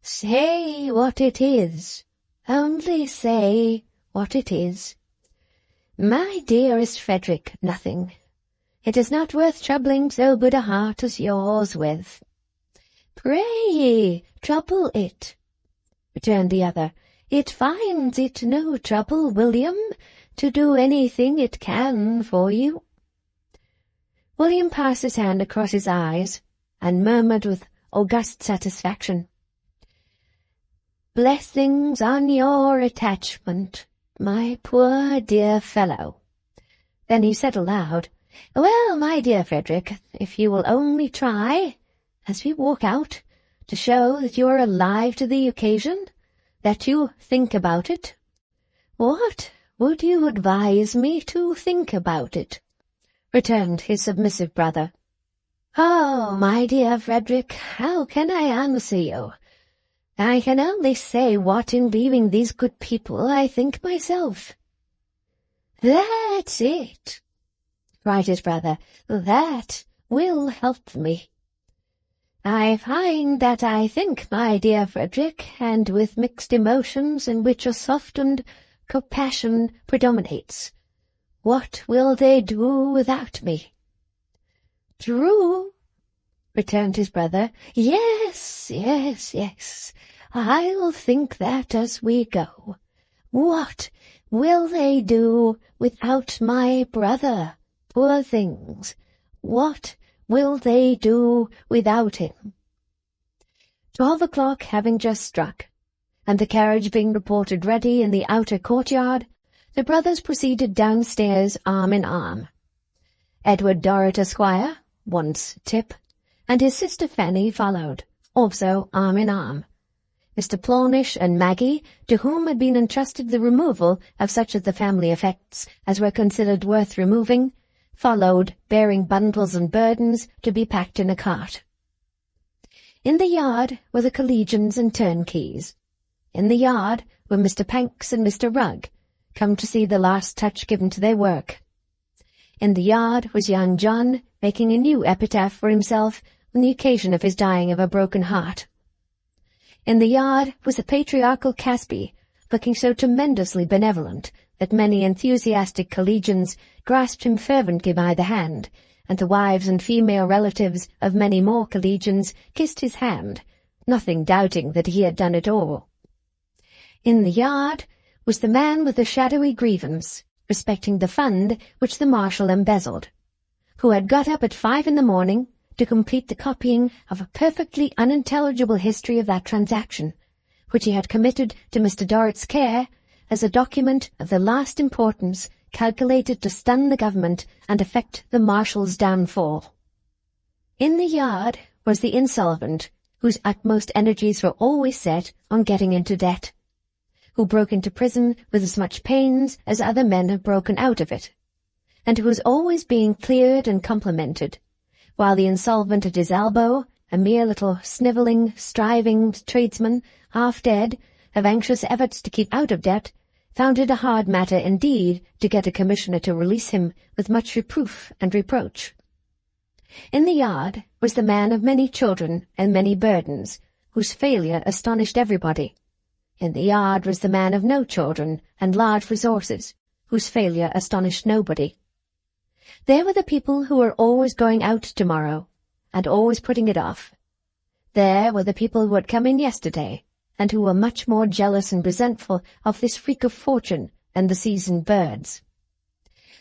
Say what it is. Only say what it is." "My dearest Frederick, nothing. It is not worth troubling so good a heart as yours with." "Pray trouble it," returned the other. "It finds it no trouble, William, to do anything it can for you." William passed his hand across his eyes, and murmured with august satisfaction, "Blessings on your attachment, my poor dear fellow." Then he said aloud, "Well, my dear Frederick, if you will only try, as we walk out, to show that you are alive to the occasion, that you think about it." "What would you advise me to think about it?" returned his submissive brother. "Oh, my dear Frederick, how can I answer you? I can only say what, in leaving these good people, I think myself." "That's it," cried his brother. "That will help me. I find that I think, my dear Frederick, and with mixed emotions in which a softened compassion predominates. What will they do without me?" "True," returned his brother. "Yes, yes, yes. I'll think that as we go. What will they do without my brother? Poor things! What will they do without him?" 12 o'clock having just struck, and the carriage being reported ready in the outer courtyard, the brothers proceeded downstairs arm in arm. Edward Dorrit, Esquire, once Tip, and his sister Fanny followed, also arm in arm. Mr. Plornish and Maggie, to whom had been entrusted the removal of such of the family effects as were considered worth removing, followed, bearing bundles and burdens to be packed in a cart. In the yard were the collegians and turnkeys. In the yard were Mr. Panks and Mr. Rugg, come to see the last touch given to their work. In the yard was young John, making a new epitaph for himself on the occasion of his dying of a broken heart. In the yard was the patriarchal Casby, looking so tremendously benevolent that many enthusiastic collegians grasped him fervently by the hand, and the wives and female relatives of many more collegians kissed his hand, nothing doubting that he had done it all. In the yard was the man with the shadowy grievance respecting the fund which the marshal embezzled, who had got up at 5 in the morning to complete the copying of a perfectly unintelligible history of that transaction, which he had committed to Mr. Dorrit's care as a document of the last importance calculated to stun the government and effect the marshal's downfall. In the yard was the insolvent, whose utmost energies were always set on getting into debt, who broke into prison with as much pains as other men have broken out of it, and who was always being cleared and complimented, while the insolvent at his elbow, a mere little snivelling, striving tradesman, half dead, of anxious efforts to keep out of debt, found it a hard matter indeed to get a commissioner to release him with much reproof and reproach. In the yard was the man of many children and many burdens, whose failure astonished everybody. In the yard was the man of no children and large resources, whose failure astonished nobody. There were the people who were always going out tomorrow, and always putting it off. There were the people who had come in yesterday, and who were much more jealous and resentful of this freak of fortune than the seasoned birds.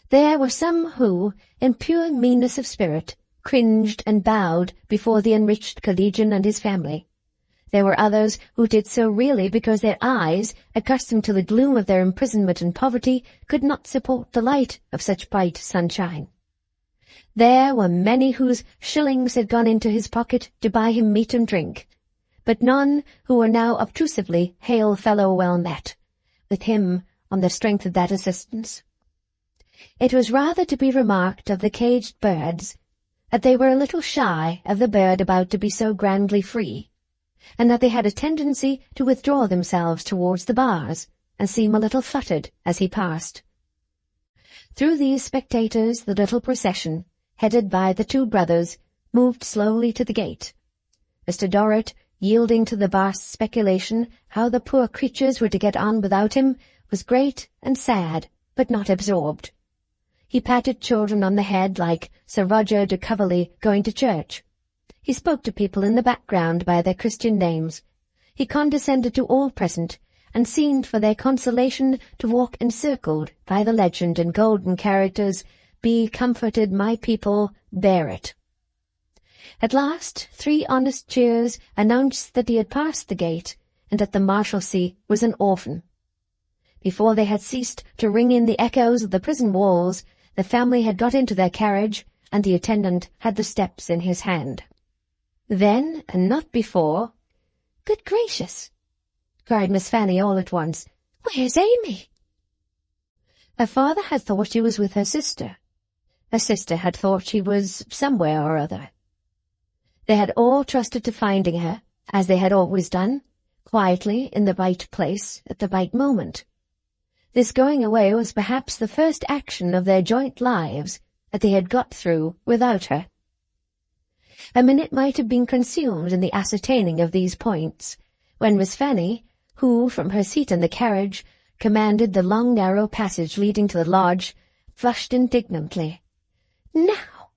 There were some who, in pure meanness of spirit, cringed and bowed before the enriched collegian and his family. There were others who did so really because their eyes, accustomed to the gloom of their imprisonment and poverty, could not support the light of such bright sunshine. There were many whose shillings had gone into his pocket to buy him meat and drink, but none who were now obtrusively hail fellow well met, with him on the strength of that assistance. It was rather to be remarked of the caged birds that they were a little shy of the bird about to be so grandly free, and that they had a tendency to withdraw themselves towards the bars, and seem a little fluttered as he passed. Through these spectators the little procession, headed by the two brothers, moved slowly to the gate. Mr. Dorrit, yielding to the vast speculation how the poor creatures were to get on without him, was great and sad, but not absorbed. He patted children on the head like Sir Roger de Coverley going to church. He spoke to people in the background by their Christian names. He condescended to all present, and seemed for their consolation to walk encircled by the legend in golden characters, "Be comforted, my people, bear it." At last 3 honest cheers announced that he had passed the gate, and that the Marshalsea was an orphan. Before they had ceased to ring in the echoes of the prison walls, the family had got into their carriage, and the attendant had the steps in his hand. Then, and not before— "Good gracious!" cried Miss Fanny all at once. "Where's Amy?" Her father had thought she was with her sister. Her sister had thought she was somewhere or other. They had all trusted to finding her, as they had always done, quietly in the right place at the right moment. This going away was perhaps the first action of their joint lives that they had got through without her. A minute might have been consumed in the ascertaining of these points, when Miss Fanny, who, from her seat in the carriage, commanded the long narrow passage leading to the lodge, flushed indignantly. "Now,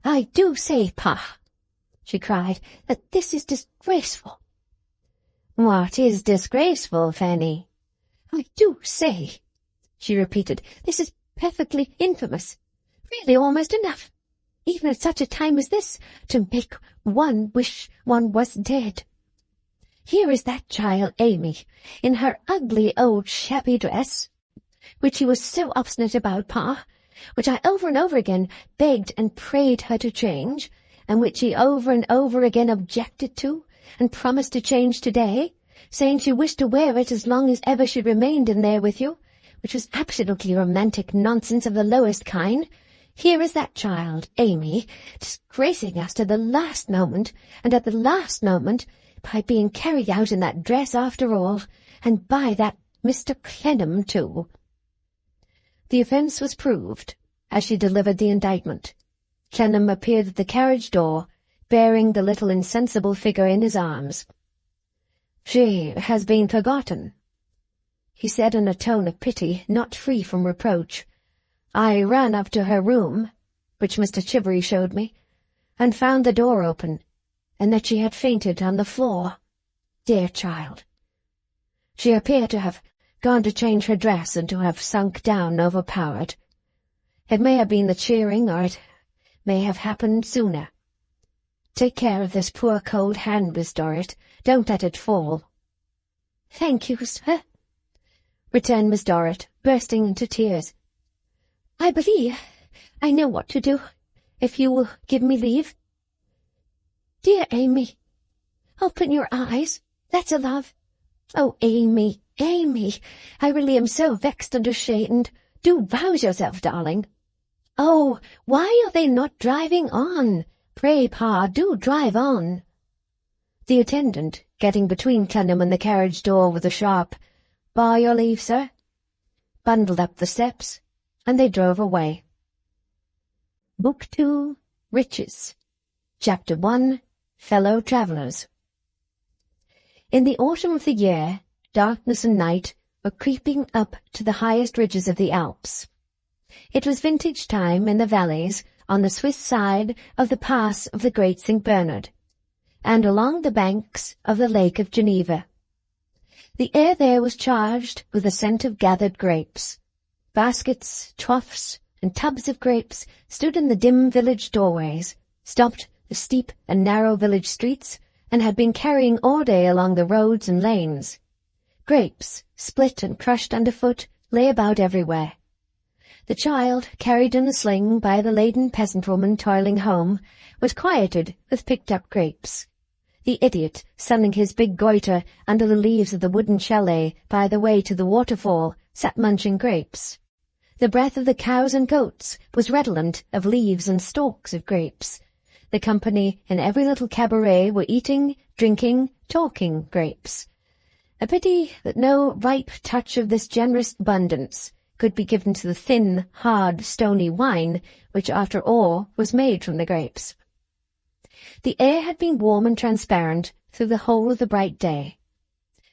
I do say, Pa," she cried, "that this is disgraceful." "What is disgraceful, Fanny?" "I do say," she repeated, "this is perfectly infamous, really almost enough, even at such a time as this, to make one wish one was dead. Here is that child Amy, in her ugly old shabby dress, which he was so obstinate about, Pa, which I over and over again begged and prayed her to change, and which he over and over again objected to, and promised to change today, saying she wished to wear it as long as ever she remained in there with you, which was absolutely romantic nonsense of the lowest kind. Here is that child, Amy, disgracing us to the last moment, and at the last moment, by being carried out in that dress after all, and by that Mr. Clennam too." The offence was proved, as she delivered the indictment. Clennam appeared at the carriage door, bearing the little insensible figure in his arms. "She has been forgotten," he said in a tone of pity not free from reproach. "I ran up to her room, which Mr. Chivery showed me, and found the door open, and that she had fainted on the floor. Dear child! She appeared to have gone to change her dress and to have sunk down overpowered. It may have been the cheering, or it may have happened sooner. Take care of this poor cold hand, Miss Dorrit. Don't let it fall." "Thank you, sir," returned Miss Dorrit, bursting into tears. "I believe I know what to do, if you will give me leave. Dear Amy, open your eyes, that's a love. Oh, Amy, Amy, I really am so vexed and ashamed. Do rouse yourself, darling. Oh, why are they not driving on? Pray, Pa, do drive on." The attendant, getting between Clennam and the carriage door with a sharp, "By your leave, sir," bundled up the steps, and they drove away. Book 2, Riches. Chapter 1, Fellow Travellers. In the autumn of the year, darkness and night were creeping up to the highest ridges of the Alps. It was vintage time in the valleys on the Swiss side of the pass of the Great St. Bernard, and along the banks of the Lake of Geneva. The air there was charged with the scent of gathered grapes. Baskets, troughs, and tubs of grapes stood in the dim village doorways, stopped the steep and narrow village streets, and had been carrying all day along the roads and lanes. Grapes, split and crushed underfoot, lay about everywhere. The child, carried in a sling by the laden peasant woman toiling home, was quieted with picked-up grapes. The idiot, sunning his big goiter under the leaves of the wooden chalet by the way to the waterfall, sat munching grapes. The breath of the cows and goats was redolent of leaves and stalks of grapes. The company in every little cabaret were eating, drinking, talking grapes. A pity that no ripe touch of this generous abundance could be given to the thin, hard, stony wine, which after all was made from the grapes. The air had been warm and transparent through the whole of the bright day.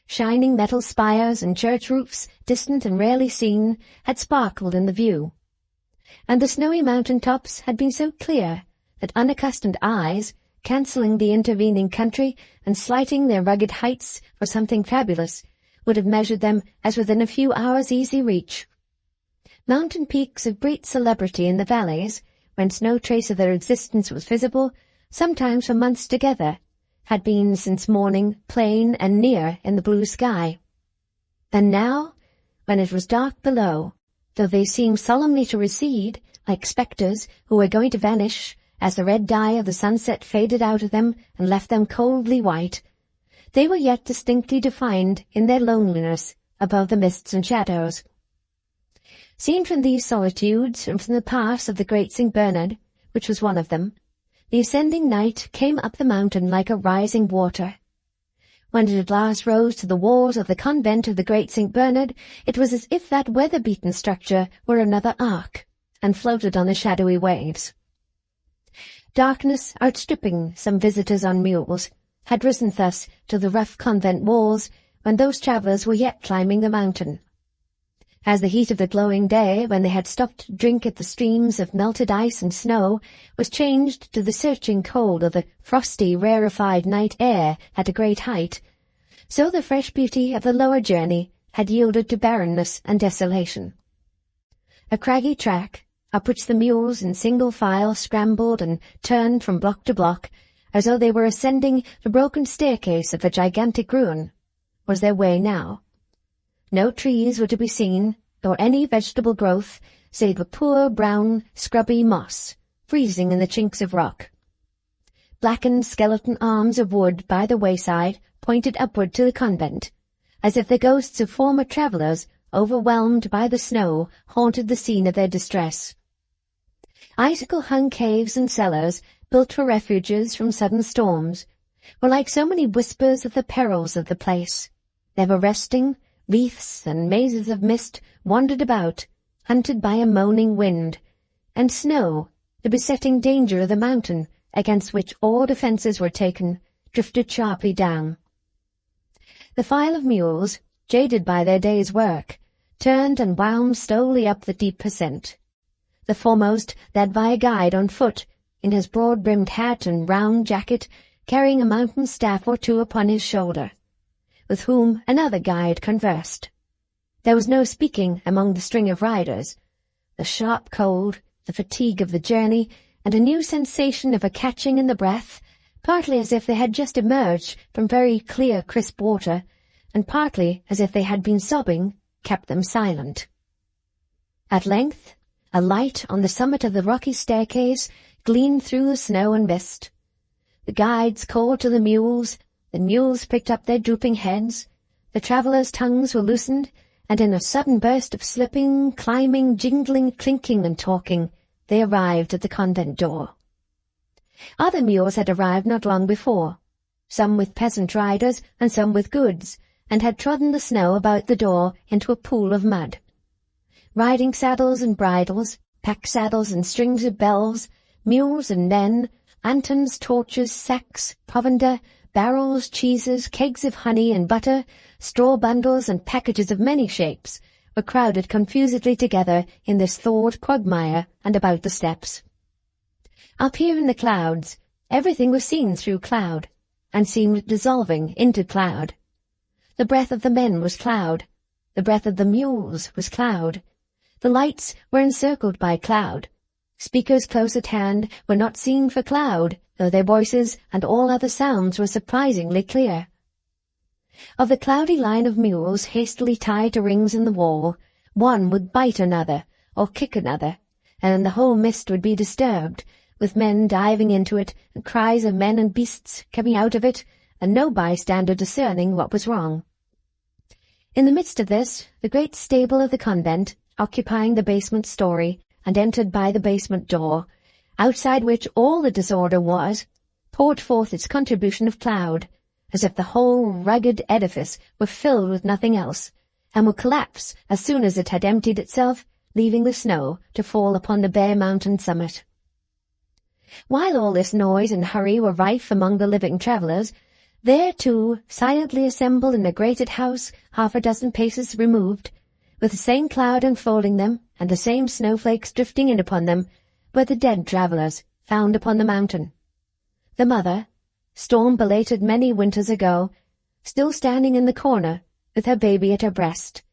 Shining metal spires and church roofs, distant and rarely seen, had sparkled in the view, and the snowy mountain tops had been so clear that unaccustomed eyes, cancelling the intervening country and slighting their rugged heights for something fabulous, would have measured them as within a few hours' easy reach. Mountain peaks of great celebrity in the valleys, whence no trace of their existence was visible, sometimes for months together, had been since morning plain and near in the blue sky. And now, when it was dark below, though they seemed solemnly to recede, like spectres who were going to vanish, as the red dye of the sunset faded out of them and left them coldly white, they were yet distinctly defined in their loneliness above the mists and shadows. Seen from these solitudes and from the pass of the Great St. Bernard, which was one of them, the ascending night came up the mountain like a rising water. When it at last rose to the walls of the convent of the Great St. Bernard, it was as if that weather-beaten structure were another ark, and floated on the shadowy waves. Darkness, outstripping some visitors on mules, had risen thus to the rough convent walls when those travellers were yet climbing the mountain. As the heat of the glowing day, when they had stopped to drink at the streams of melted ice and snow, was changed to the searching cold of the frosty, rarefied night air at a great height, so the fresh beauty of the lower journey had yielded to barrenness and desolation. A craggy track, up which the mules in single file scrambled and turned from block to block, as though they were ascending the broken staircase of a gigantic ruin, was their way now. No trees were to be seen, nor any vegetable growth, save a poor brown, scrubby moss, freezing in the chinks of rock. Blackened skeleton arms of wood by the wayside pointed upward to the convent, as if the ghosts of former travellers, overwhelmed by the snow, haunted the scene of their distress. Icicle-hung caves and cellars, built for refuges from sudden storms, were like so many whispers of the perils of the place. Never resting, wreaths and mazes of mist wandered about, hunted by a moaning wind, and snow, the besetting danger of the mountain, against which all defences were taken, drifted sharply down. The file of mules, jaded by their day's work, turned and wound slowly up the deep ascent. The foremost, led by a guide on foot, in his broad-brimmed hat and round jacket, carrying a mountain staff or two upon his shoulder, with whom another guide conversed. There was no speaking among the string of riders. The sharp cold, the fatigue of the journey, and a new sensation of a catching in the breath, partly as if they had just emerged from very clear, crisp water, and partly as if they had been sobbing, kept them silent. At length, a light on the summit of the rocky staircase gleamed through the snow and mist. The guides called to the mules picked up their drooping heads, the travellers' tongues were loosened, and in a sudden burst of slipping, climbing, jingling, clinking, and talking, they arrived at the convent door. Other mules had arrived not long before, some with peasant riders and some with goods, and had trodden the snow about the door into a pool of mud. Riding saddles and bridles, pack saddles and strings of bells, mules and men, lanterns, torches, sacks, provender, barrels, cheeses, kegs of honey and butter, straw bundles and packages of many shapes, were crowded confusedly together in this thawed quagmire and about the steps. Up here in the clouds, everything was seen through cloud, and seemed dissolving into cloud. The breath of the men was cloud, the breath of the mules was cloud. The lights were encircled by cloud. Speakers close at hand were not seen for cloud, though their voices and all other sounds were surprisingly clear. Of the cloudy line of mules hastily tied to rings in the wall, one would bite another, or kick another, and the whole mist would be disturbed, with men diving into it, and cries of men and beasts coming out of it, and no bystander discerning what was wrong. In the midst of this, the great stable of the convent, occupying the basement story, and entered by the basement door, outside which all the disorder was, poured forth its contribution of cloud, as if the whole rugged edifice were filled with nothing else, and would collapse as soon as it had emptied itself, leaving the snow to fall upon the bare mountain summit. While all this noise and hurry were rife among the living travellers, there, too, silently assembled in a grated house half a dozen paces removed, with the same cloud enfolding them, and the same snowflakes drifting in upon them, were the dead travellers found upon the mountain. The mother, storm-belated many winters ago, still standing in the corner, with her baby at her breast.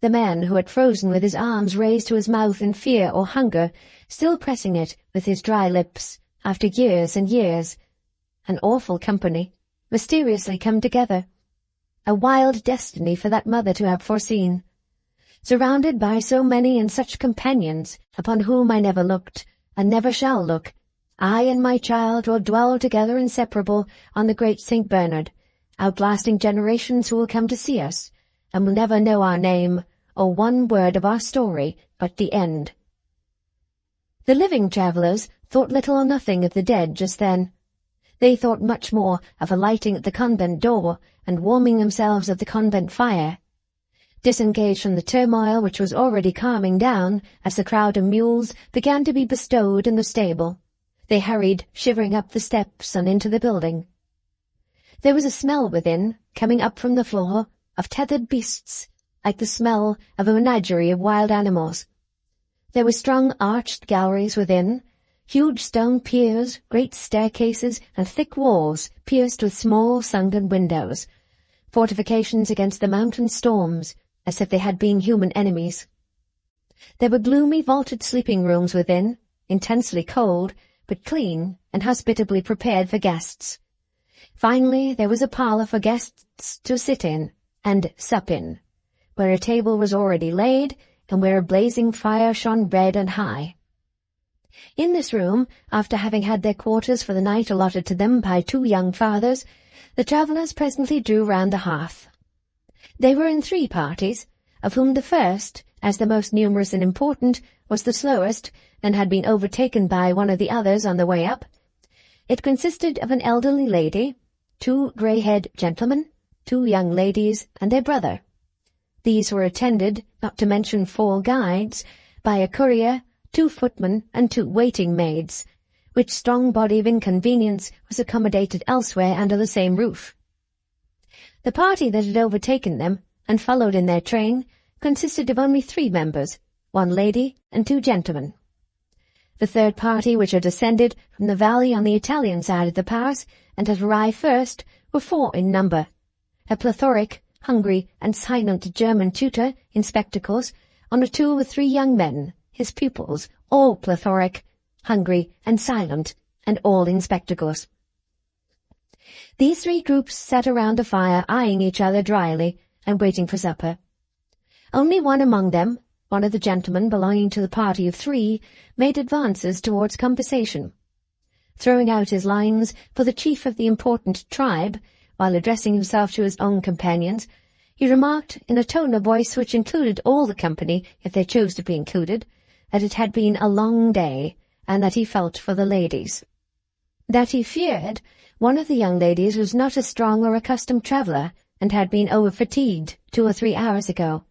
The man who had frozen with his arms raised to his mouth in fear or hunger, still pressing it with his dry lips, after years and years. An awful company, mysteriously come together. A wild destiny for that mother to have foreseen. Surrounded by so many and such companions, upon whom I never looked, and never shall look, I and my child will dwell together inseparable on the great St. Bernard, outlasting generations who will come to see us, and will never know our name, or one word of our story, but the end. The living travellers thought little or nothing of the dead just then. They thought much more of alighting at the convent door, and warming themselves at the convent fire. Disengaged from the turmoil which was already calming down, as the crowd of mules began to be bestowed in the stable, they hurried, shivering up the steps and into the building. There was a smell within, coming up from the floor, of tethered beasts, like the smell of a menagerie of wild animals. There were strong arched galleries within, huge stone piers, great staircases, and thick walls pierced with small sunken windows, fortifications against the mountain storms, as if they had been human enemies. There were gloomy vaulted sleeping rooms within, intensely cold, but clean and hospitably prepared for guests. Finally, there was a parlour for guests to sit in and sup in, where a table was already laid, and where a blazing fire shone red and high. In this room, after having had their quarters for the night allotted to them by two young fathers, the travellers presently drew round the hearth. They were in 3 parties, of whom the first, as the most numerous and important, was the slowest, and had been overtaken by one of the others on the way up. It consisted of an elderly lady, 2 grey-haired gentlemen, 2 young ladies, and their brother. These were attended, not to mention 4 guides, by a courier, 2 footmen, and 2 waiting-maids, which strong body of inconvenience was accommodated elsewhere under the same roof. The party that had overtaken them, and followed in their train, consisted of only 3 members, 1 lady and 2 gentlemen. The third party, which had descended from the valley on the Italian side of the pass, and had arrived first, were 4 in number. A plethoric, hungry, and silent German tutor, in spectacles, on a tour with 3 young men, his pupils, all plethoric, hungry, and silent, and all in spectacles. These 3 groups sat around the fire, eyeing each other dryly, and waiting for supper. Only one among them, one of the gentlemen belonging to the party of 3, made advances towards conversation. Throwing out his lines for the chief of the important tribe, while addressing himself to his own companions, he remarked, in a tone of voice which included all the company, if they chose to be included, that it had been a long day, and that he felt for the ladies. That he feared one of the young ladies was not a strong or accustomed traveller, and had been over-fatigued 2 or 3 hours ago.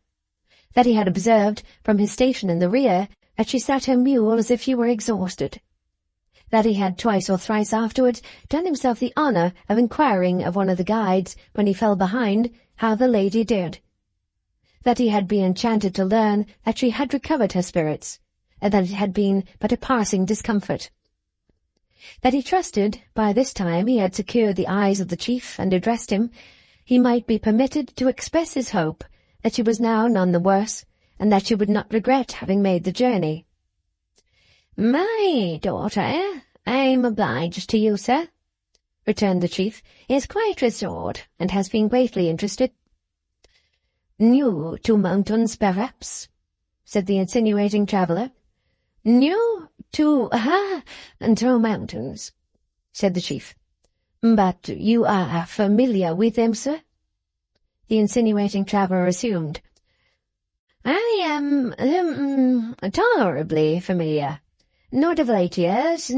That he had observed, from his station in the rear, that she sat her mule as if she were exhausted. That he had twice or thrice afterwards done himself the honour of inquiring of one of the guides, when he fell behind, how the lady did. That he had been enchanted to learn that she had recovered her spirits, and that it had been but a passing discomfort. That he trusted, by this time he had secured the eyes of the chief and addressed him, he might be permitted to express his hope that she was now none the worse, and that she would not regret having made the journey. "My daughter, I'm obliged to you, sir," returned the chief, "is quite restored, and has been greatly interested." "New to mountains, perhaps?" said the insinuating traveller. "New to mountains," said the chief. "But you are familiar with them, sir?" The insinuating traveller assumed. "I am, tolerably familiar. Not of late years,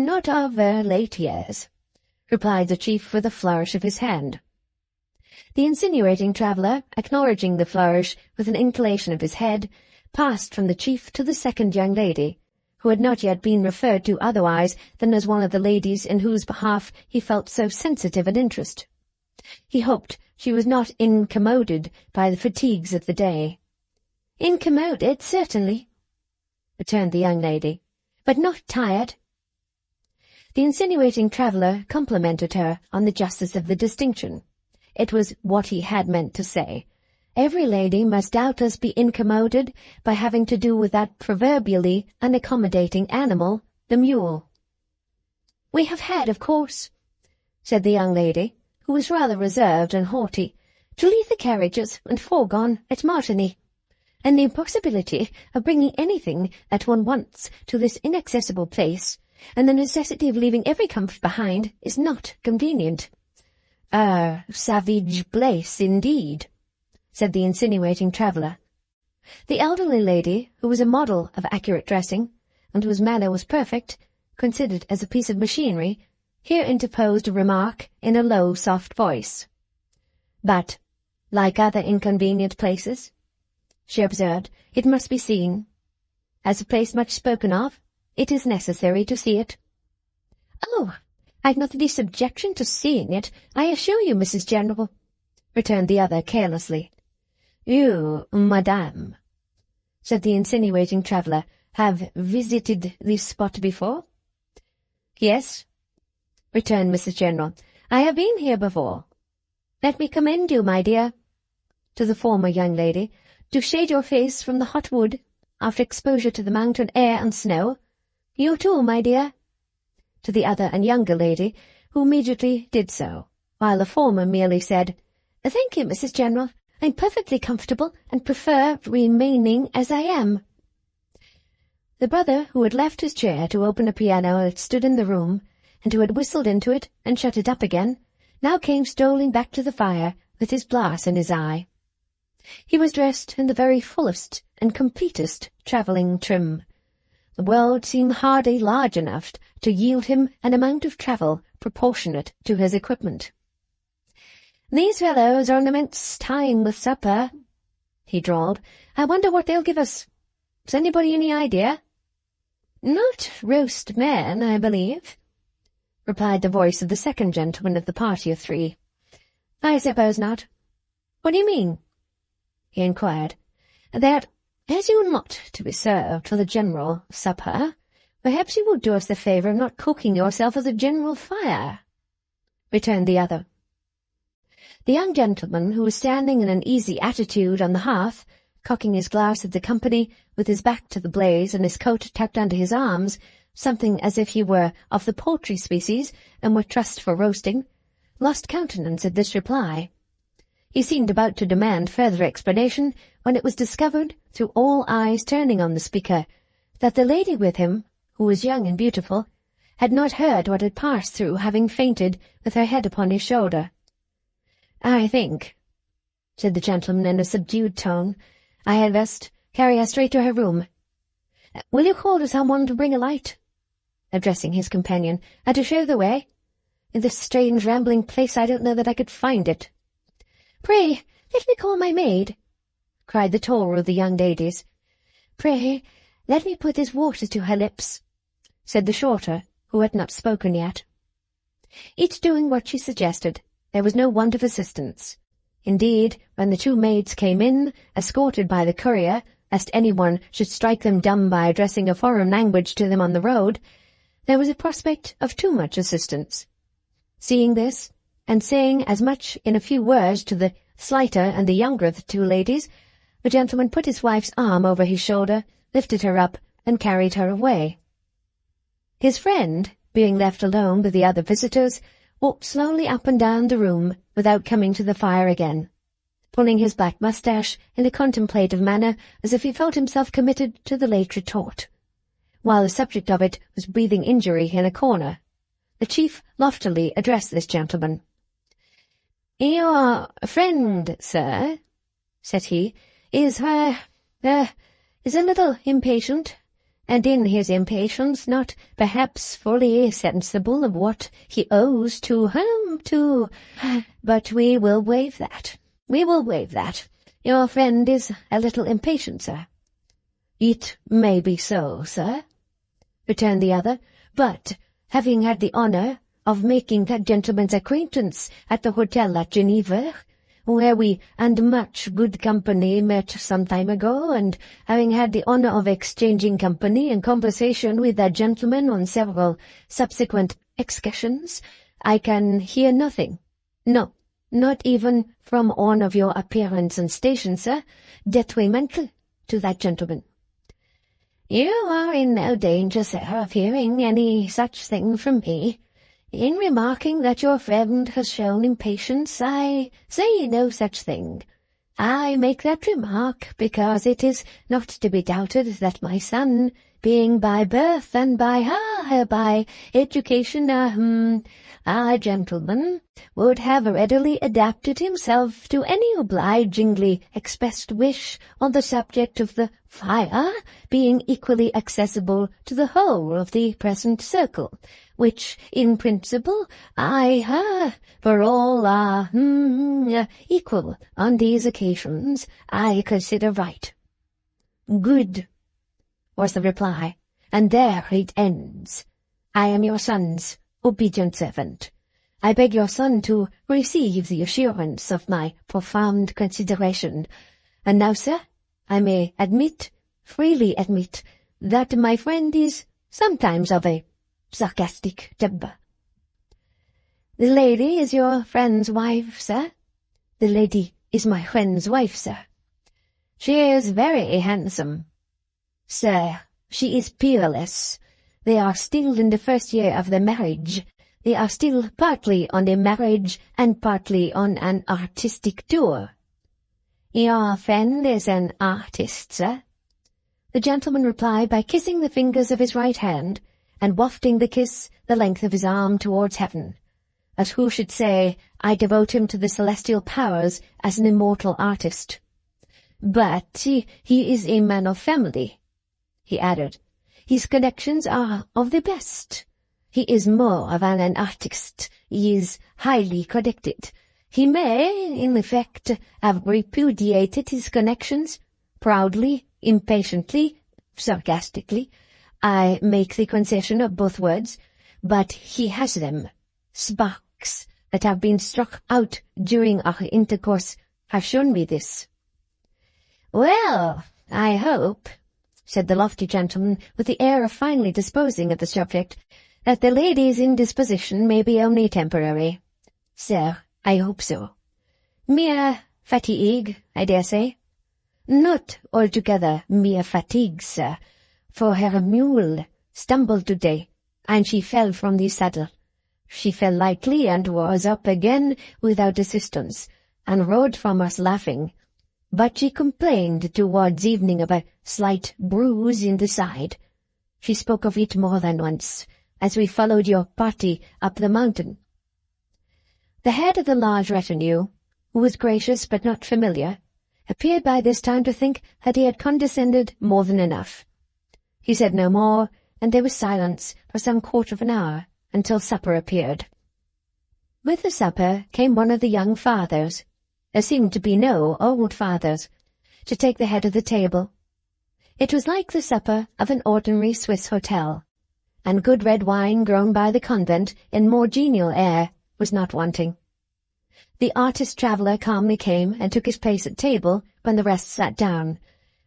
replied the chief with a flourish of his hand. The insinuating traveller, acknowledging the flourish with an inclination of his head, passed from the chief to the second young lady, who had not yet been referred to otherwise than as one of the ladies in whose behalf he felt so sensitive an interest. He hoped she was not incommoded by the fatigues of the day. "Incommoded, certainly," returned the young lady, "but not tired." The insinuating traveller complimented her on the justice of the distinction. It was what he had meant to say. Every lady must doubtless be incommoded by having to do with that proverbially unaccommodating animal, the mule. "We have had, of course," said the young lady, who was rather reserved and haughty, "to leave the carriages and foregone at Martigny, and the impossibility of bringing anything that one wants to this inaccessible place, and the necessity of leaving every comfort behind, is not convenient." "A savage place, indeed," said the insinuating traveller. The elderly lady, who was a model of accurate dressing, and whose manner was perfect, considered as a piece of machinery, here interposed a remark in a low, soft voice. "But, like other inconvenient places," she observed, "it must be seen. As a place much spoken of, it is necessary to see it." "Oh, I've not the least objection to seeing it, I assure you, Mrs. General," returned the other carelessly. "You, madame," said the insinuating traveller, "have visited this spot before?" "Yes," returned Mrs. General, "I have been here before. Let me commend you, my dear," to the former young lady, "to shade your face from the hot wood, after exposure to the mountain air and snow. You too, my dear," to the other and younger lady, who immediately did so, while the former merely said, "Thank you, Mrs. General. I'm perfectly comfortable, and prefer remaining as I am." The brother, who had left his chair to open a piano that stood in the room, and who had whistled into it and shut it up again, now came strolling back to the fire with his glass in his eye. He was dressed in the very fullest and completest travelling trim. The world seemed hardly large enough to yield him an amount of travel proportionate to his equipment. "These fellows are an immense time with supper," he drawled. "I wonder what they'll give us. Has anybody any idea?" "Not roast man, I believe," replied the voice of the second gentleman of the party of three. "I suppose not." "What do you mean?" he inquired. "That, as you are not to be served for the general supper, perhaps you will do us the favour of not cooking yourself at the general fire," returned the other. The young gentleman, who was standing in an easy attitude on the hearth, cocking his glass at the company, with his back to the blaze and his coat tucked under his arms, something as if he were of the poultry species and were trussed for roasting, lost countenance at this reply. He seemed about to demand further explanation, when it was discovered, through all eyes turning on the speaker, that the lady with him, who was young and beautiful, had not heard what had passed through having fainted with her head upon his shoulder. "I think," said the gentleman in a subdued tone, "I had best carry her straight to her room. Will you call to someone to bring a light?" addressing his companion, "and to show the way? In this strange rambling place I don't know that I could find it." "Pray, let me call my maid," cried the taller of the young ladies. "Pray, let me put this water to her lips," said the shorter, who had not spoken yet. Each doing what she suggested, there was no want of assistance. Indeed, when the two maids came in, escorted by the courier, lest anyone should strike them dumb by addressing a foreign language to them on the road, there was a prospect of too much assistance. Seeing this, and saying as much in a few words to the slighter and the younger of the two ladies, the gentleman put his wife's arm over his shoulder, lifted her up, and carried her away. His friend, being left alone with the other visitors, walked slowly up and down the room without coming to the fire again, pulling his black moustache in a contemplative manner as if he felt himself committed to the late retort, while the subject of it was breathing injury in a corner. The chief loftily addressed this gentleman. "Your friend, sir," said he, is a little impatient, and in his impatience not perhaps fully sensible of what he owes to, but we will waive that. Your friend is a little impatient, sir." "It may be so, sir," returned the other, "but having had the honour of making that gentleman's acquaintance at the hotel at Geneva, where we and much good company met some time ago, and having had the honour of exchanging company and conversation with that gentleman on several subsequent excursions, I can hear nothing, no, not even from one of your appearance and station, sir, detrimental to that gentleman." "You are in no danger, sir, of hearing any such thing from me. In remarking that your friend has shown impatience, I say no such thing. I make that remark because it is not to be doubted that my son, being by birth and by education a gentleman, would have readily adapted himself to any obligingly expressed wish on the subject of the fire being equally accessible to the whole of the present circle, which, in principle, for all are equal on these occasions, I consider right." "Good," was the reply, "and there it ends. I am your son's obedient servant. I beg your son to receive the assurance of my profound consideration. And now, sir, I may freely admit, that my friend is sometimes of a sarcastic temper." "The lady is your friend's wife, sir?" "The lady is my friend's wife, sir." "She is very handsome." "Sir, she is peerless. They are still in the first year of their marriage. They are still partly on a marriage and partly on an artistic tour." "Your friend is an artist, sir?" The gentleman replied by kissing the fingers of his right hand, and wafting the kiss the length of his arm towards heaven, as who should say, I devote him to the celestial powers as an immortal artist. But he is a man of family, he added. His connections are of the best. He is more than an artist. He is highly connected. He may, in effect, have repudiated his connections, proudly, impatiently, sarcastically. I make the concession of both words, but he has them. Sparks that have been struck out during our intercourse have shown me this. Well, I hope, said the lofty gentleman, with the air of finally disposing of the subject, that the lady's indisposition may be only temporary. Sir, I hope so. Mere fatigue, I dare say. Not altogether mere fatigue, sir, for her mule stumbled today, and she fell from the saddle. She fell lightly and was up again without assistance, and rode from us laughing. But she complained towards evening of a slight bruise in the side. She spoke of it more than once, as we followed your party up the mountain. The head of the large retinue, who was gracious but not familiar, appeared by this time to think that he had condescended more than enough. He said no more, and there was silence for some quarter of an hour, until supper appeared. With the supper came one of the young fathers. There seemed to be no old fathers, to take the head of the table. It was like the supper of an ordinary Swiss hotel, and good red wine grown by the convent in more genial air was not wanting. The artist-traveller calmly came and took his place at table when the rest sat down,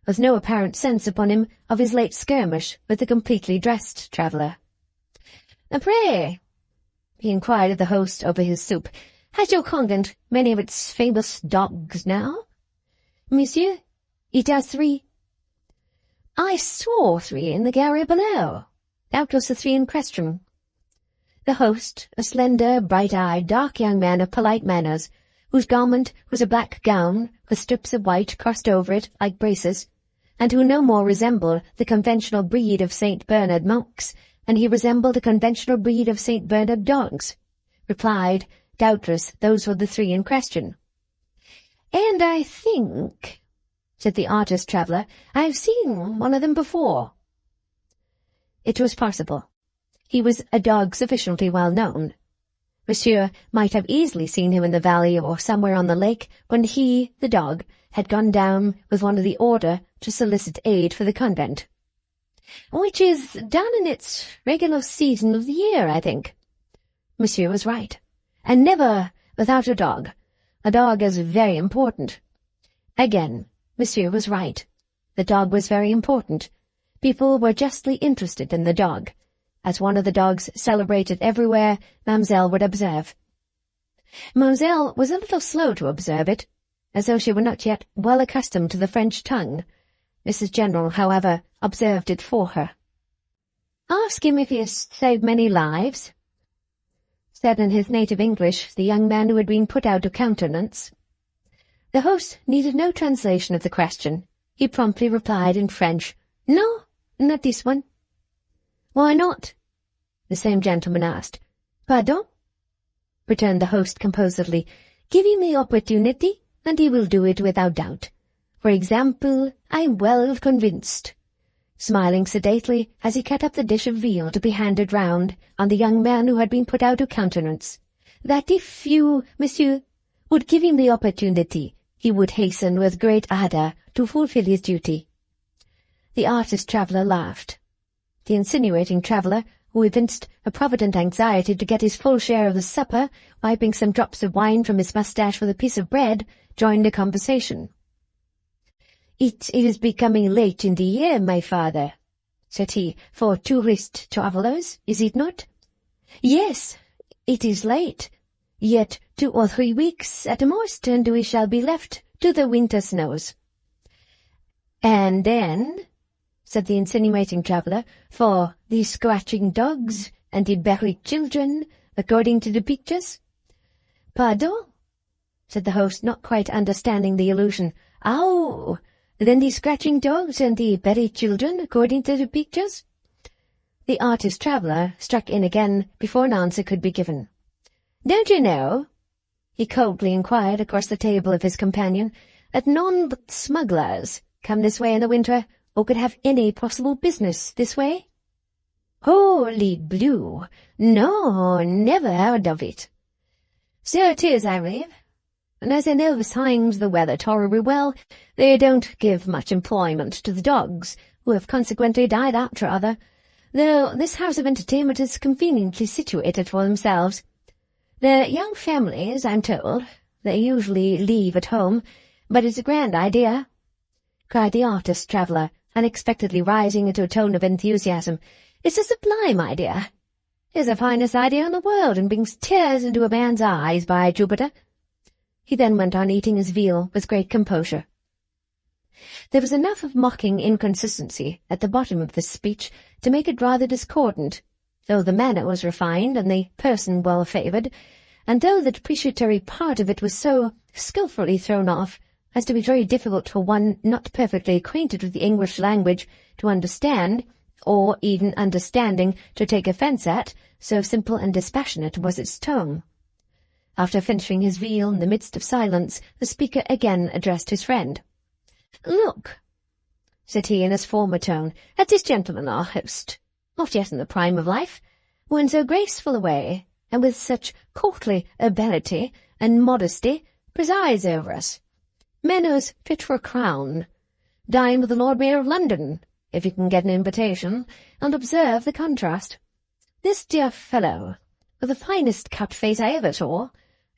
with no apparent sense upon him of his late skirmish with the completely dressed traveller. "Pray," he inquired of the host over his soup, "has your convent many of its famous dogs now?" "Monsieur, it has 3. "I saw 3 in the gallery below. Doubtless the 3 in question." The host, a slender, bright-eyed, dark young man of polite manners, whose garment was a black gown with strips of white crossed over it like braces, and who no more resembled the conventional breed of St. Bernard monks than he resembled the conventional breed of St. Bernard dogs, replied, doubtless those were the 3 in question. "And I think," said the artist-traveller, "I have seen one of them before." It was possible. He was a dog sufficiently well known. Monsieur might have easily seen him in the valley or somewhere on the lake when he, the dog, had gone down with one of the order to solicit aid for the convent. "Which is done in its regular season of the year, I think." Monsieur was right. And never without a dog. A dog is very important. Again, Monsieur was right. The dog was very important. People were justly interested in the dog. As one of the dogs celebrated everywhere, Mademoiselle would observe. Mademoiselle was a little slow to observe it, as though she were not yet well accustomed to the French tongue. Mrs. General, however, observed it for her. "Ask him if he has saved many lives," said in his native English the young man who had been put out of countenance. The host needed no translation of the question. He promptly replied in French, "No, not this one." "Why not?" the same gentleman asked. "Pardon?" returned the host composedly. "Give him the opportunity, and he will do it without doubt. For example, I'm well convinced," smiling sedately as he cut up the dish of veal to be handed round on the young man who had been put out of countenance, "that if you, monsieur, would give him the opportunity, he would hasten with great ardour to fulfil his duty." The artist-traveller laughed. The insinuating traveller, who evinced a provident anxiety to get his full share of the supper, wiping some drops of wine from his moustache with a piece of bread, joined the conversation. "It is becoming late in the year, my father," said he, "for tourist travellers, is it not?" "Yes, it is late. Yet 2 or 3 weeks at most, and we shall be left to the winter snows." "And then," said the insinuating traveller, "for the scratching dogs and the buried children, according to the pictures." "Pardon?" said the host, not quite understanding the allusion. "Oh, than the scratching dogs and the buried children, according to the pictures?" The artist-traveller struck in again before an answer could be given. "Don't you know," he coldly inquired across the table of his companion, "that none but smugglers come this way in the winter, or could have any possible business this way?" "Holy blue! No, never heard of it." "So it is, I believe. And as I know the signs of the weather tolerably well, they don't give much employment to the dogs, who have consequently died out rather, though this house of entertainment is conveniently situated for themselves. The young families, I'm told, they usually leave at home, but it's a grand idea," cried the artist-traveller, unexpectedly rising into a tone of enthusiasm. "It's a sublime idea. It's the finest idea in the world, and brings tears into a man's eyes, by Jupiter." He then went on eating his veal with great composure. There was enough of mocking inconsistency at the bottom of this speech to make it rather discordant, though the manner was refined and the person well favoured, and though the depreciatory part of it was so skilfully thrown off as to be very difficult for one not perfectly acquainted with the English language to understand, or even understanding to take offence at, so simple and dispassionate was its tone. After finishing his veal in the midst of silence, the speaker again addressed his friend. "Look," said he in his former tone, "at this gentleman, our host, not yet in the prime of life, who in so graceful a way, and with such courtly ability and modesty, presides over us. Manners fit for a crown. Dine with the Lord Mayor of London, if you can get an invitation, and observe the contrast. This dear fellow, with the finest cut face I ever saw,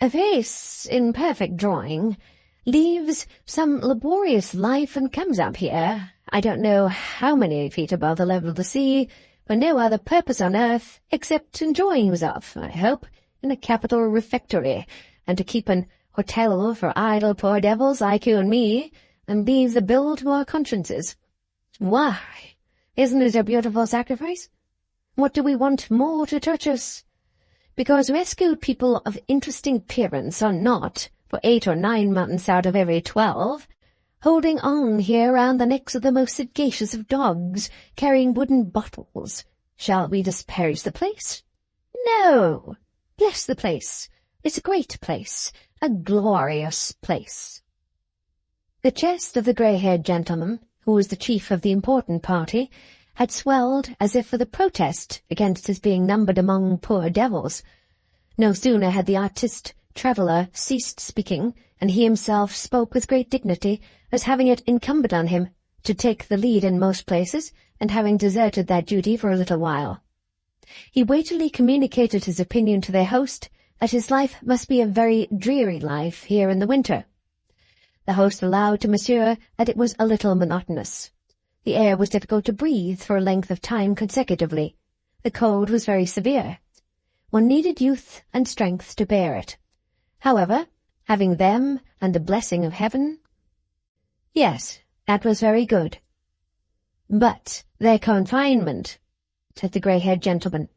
a face in perfect drawing, leaves some laborious life and comes up here, I don't know how many feet above the level of the sea, for no other purpose on earth, except enjoying himself, I hope, in a capital refectory, and to keep an hotel for idle poor devils like you and me, and leave the bill to our consciences. Why, isn't it a beautiful sacrifice? What do we want more to touch us? Because rescued people of interesting appearance are not, for 8 or 9 months out of every 12, holding on here round the necks of the most sagacious of dogs, carrying wooden bottles. Shall we disparage the place? No! Bless the place! It's a great place, a glorious place." The chest of the grey-haired gentleman, who was the chief of the important party, had swelled as if for the protest against his being numbered among poor devils. No sooner had the artist-traveller ceased speaking, and he himself spoke with great dignity, as having it incumbent on him to take the lead in most places, and having deserted that duty for a little while. He weightily communicated his opinion to their host that his life must be a very dreary life here in the winter. The host allowed to Monsieur that it was a little monotonous. The air was difficult to breathe for a length of time consecutively. The cold was very severe. One needed youth and strength to bear it. However, having them and the blessing of heaven— Yes, that was very good. But their confinement, said the grey-haired gentleman.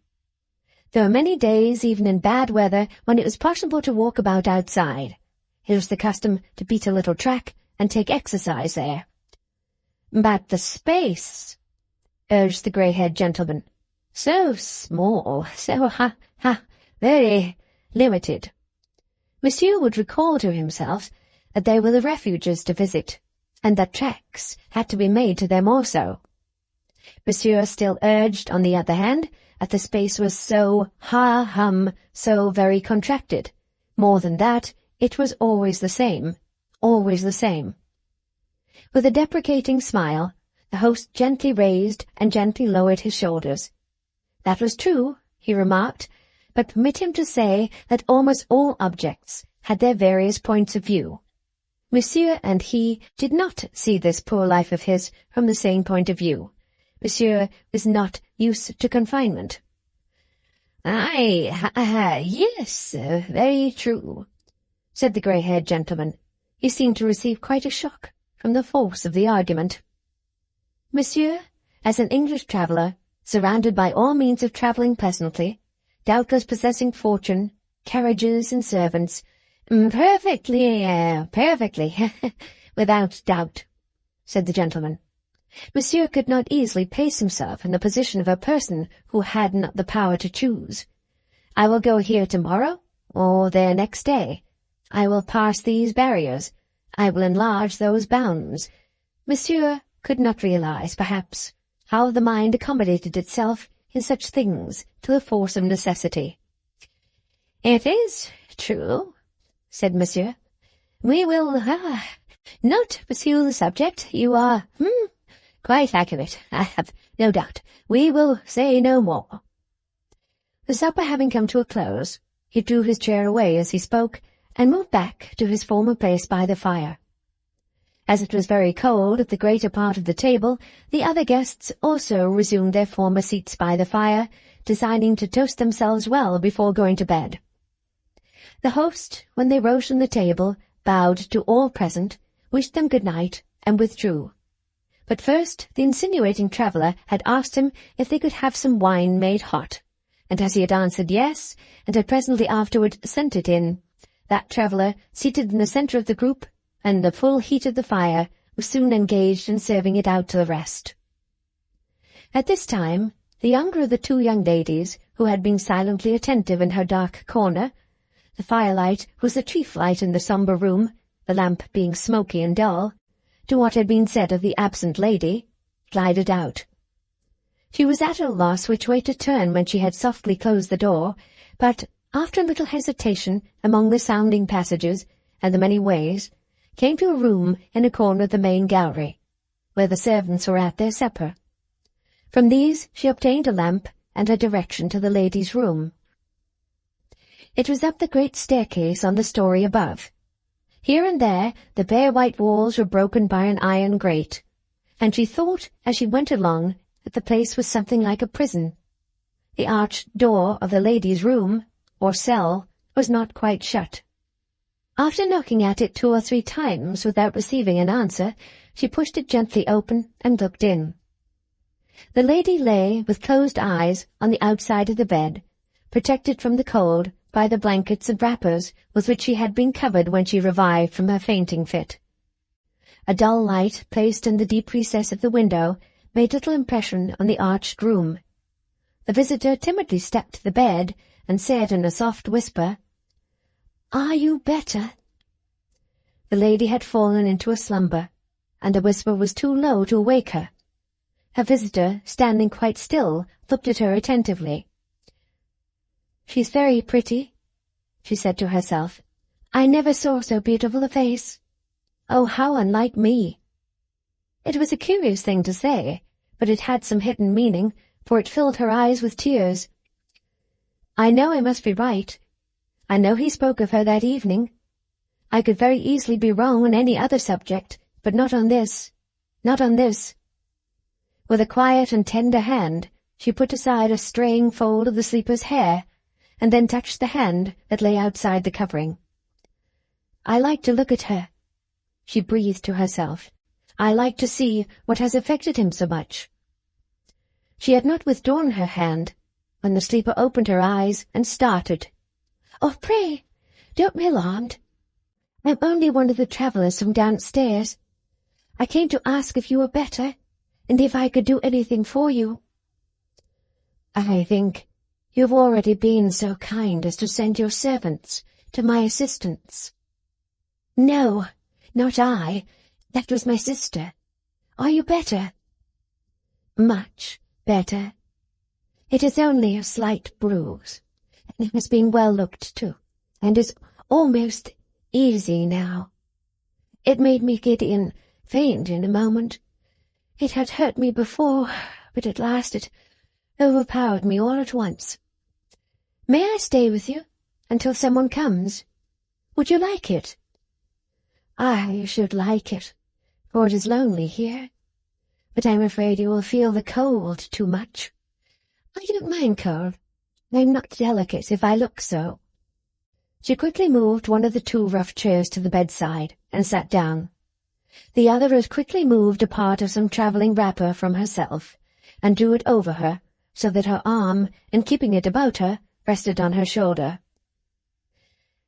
There were many days, even in bad weather, when it was possible to walk about outside. It was the custom to beat a little track and take exercise there. But the space, urged the grey-haired gentleman, so small, so very limited. Monsieur would recall to himself that there were the refuges to visit, and that tracks had to be made to them also. Monsieur still urged, on the other hand, that the space was so so very contracted. More than that, it was always the same, always the same. With a deprecating smile, the host gently raised and gently lowered his shoulders. That was true, he remarked, but permit him to say that almost all objects had their various points of view. Monsieur and he did not see this poor life of his from the same point of view. Monsieur was not used to confinement. Yes, very true, said the grey-haired gentleman. He seemed to receive quite a shock from the force of the argument. Monsieur, as an English traveller, surrounded by all means of travelling pleasantly, doubtless possessing fortune, carriages and servants, perfectly, without doubt, said the gentleman. Monsieur could not easily place himself in the position of a person who had not the power to choose. I will go here tomorrow, or there next day. I will pass these barriers. I will enlarge those bounds. Monsieur could not realize, perhaps, how the mind accommodated itself in such things to the force of necessity. "It is true," said Monsieur. "We will not pursue the subject. You are quite accurate, I have no doubt. We will say no more." The supper having come to a close, he drew his chair away as he spoke, and moved back to his former place by the fire. As it was very cold at the greater part of the table, the other guests also resumed their former seats by the fire, designing to toast themselves well before going to bed. The host, when they rose from the table, bowed to all present, wished them good night, and withdrew. But first the insinuating traveller had asked him if they could have some wine made hot, and as he had answered yes, and had presently afterward sent it in, that traveller, seated in the centre of the group, and the full heat of the fire, was soon engaged in serving it out to the rest. At this time, the younger of the two young ladies, who had been silently attentive in her dark corner, the firelight was the chief light in the sombre room, the lamp being smoky and dull, to what had been said of the absent lady, glided out. She was at a loss which way to turn when she had softly closed the door, but, after a little hesitation among the sounding passages and the many ways, came to a room in a corner of the main gallery, where the servants were at their supper. From these she obtained a lamp and a direction to the lady's room. It was up the great staircase on the story above. Here and there the bare white walls were broken by an iron grate, and she thought as she went along that the place was something like a prison. The arched door of the lady's room, or cell, was not quite shut. After knocking at it 2 or 3 times without receiving an answer, she pushed it gently open and looked in. The lady lay with closed eyes on the outside of the bed, protected from the cold by the blankets and wrappers with which she had been covered when she revived from her fainting fit. A dull light placed in the deep recess of the window made little impression on the arched room. The visitor timidly stepped to the bed and said in a soft whisper, "Are you better?" The lady had fallen into a slumber, and the whisper was too low to awake her. Her visitor, standing quite still, looked at her attentively. "She's very pretty," she said to herself. "I never saw so beautiful a face. Oh, how unlike me!" It was a curious thing to say, but it had some hidden meaning, for it filled her eyes with tears. I know I must be right. I know he spoke of her that evening. I could very easily be wrong on any other subject, but not on this. Not on this. With a quiet and tender hand, she put aside a straying fold of the sleeper's hair, and then touched the hand that lay outside the covering. "I like to look at her," she breathed to herself. "I like to see what has affected him so much." She had not withdrawn her hand, when the sleeper opened her eyes and started. "Oh, pray, don't be alarmed. I'm only one of the travellers from downstairs. I came to ask if you were better, and if I could do anything for you." "I think you have already been so kind as to send your servants to my assistance." "No, not I. That was my sister. Are you better?" "Much better. It is only a slight bruise, and it has been well looked to, and is almost easy now. It made me giddy and faint in a moment. It had hurt me before, but at last it overpowered me all at once. May I stay with you until someone comes? Would you like it?" "I should like it, for it is lonely here. But I'm afraid you will feel the cold too much." "I don't mind cold. I'm not delicate if I look so." She quickly moved one of the 2 rough chairs to the bedside and sat down. The other as quickly moved a part of some travelling wrapper from herself, and drew it over her, so that her arm, in keeping it about her, rested on her shoulder.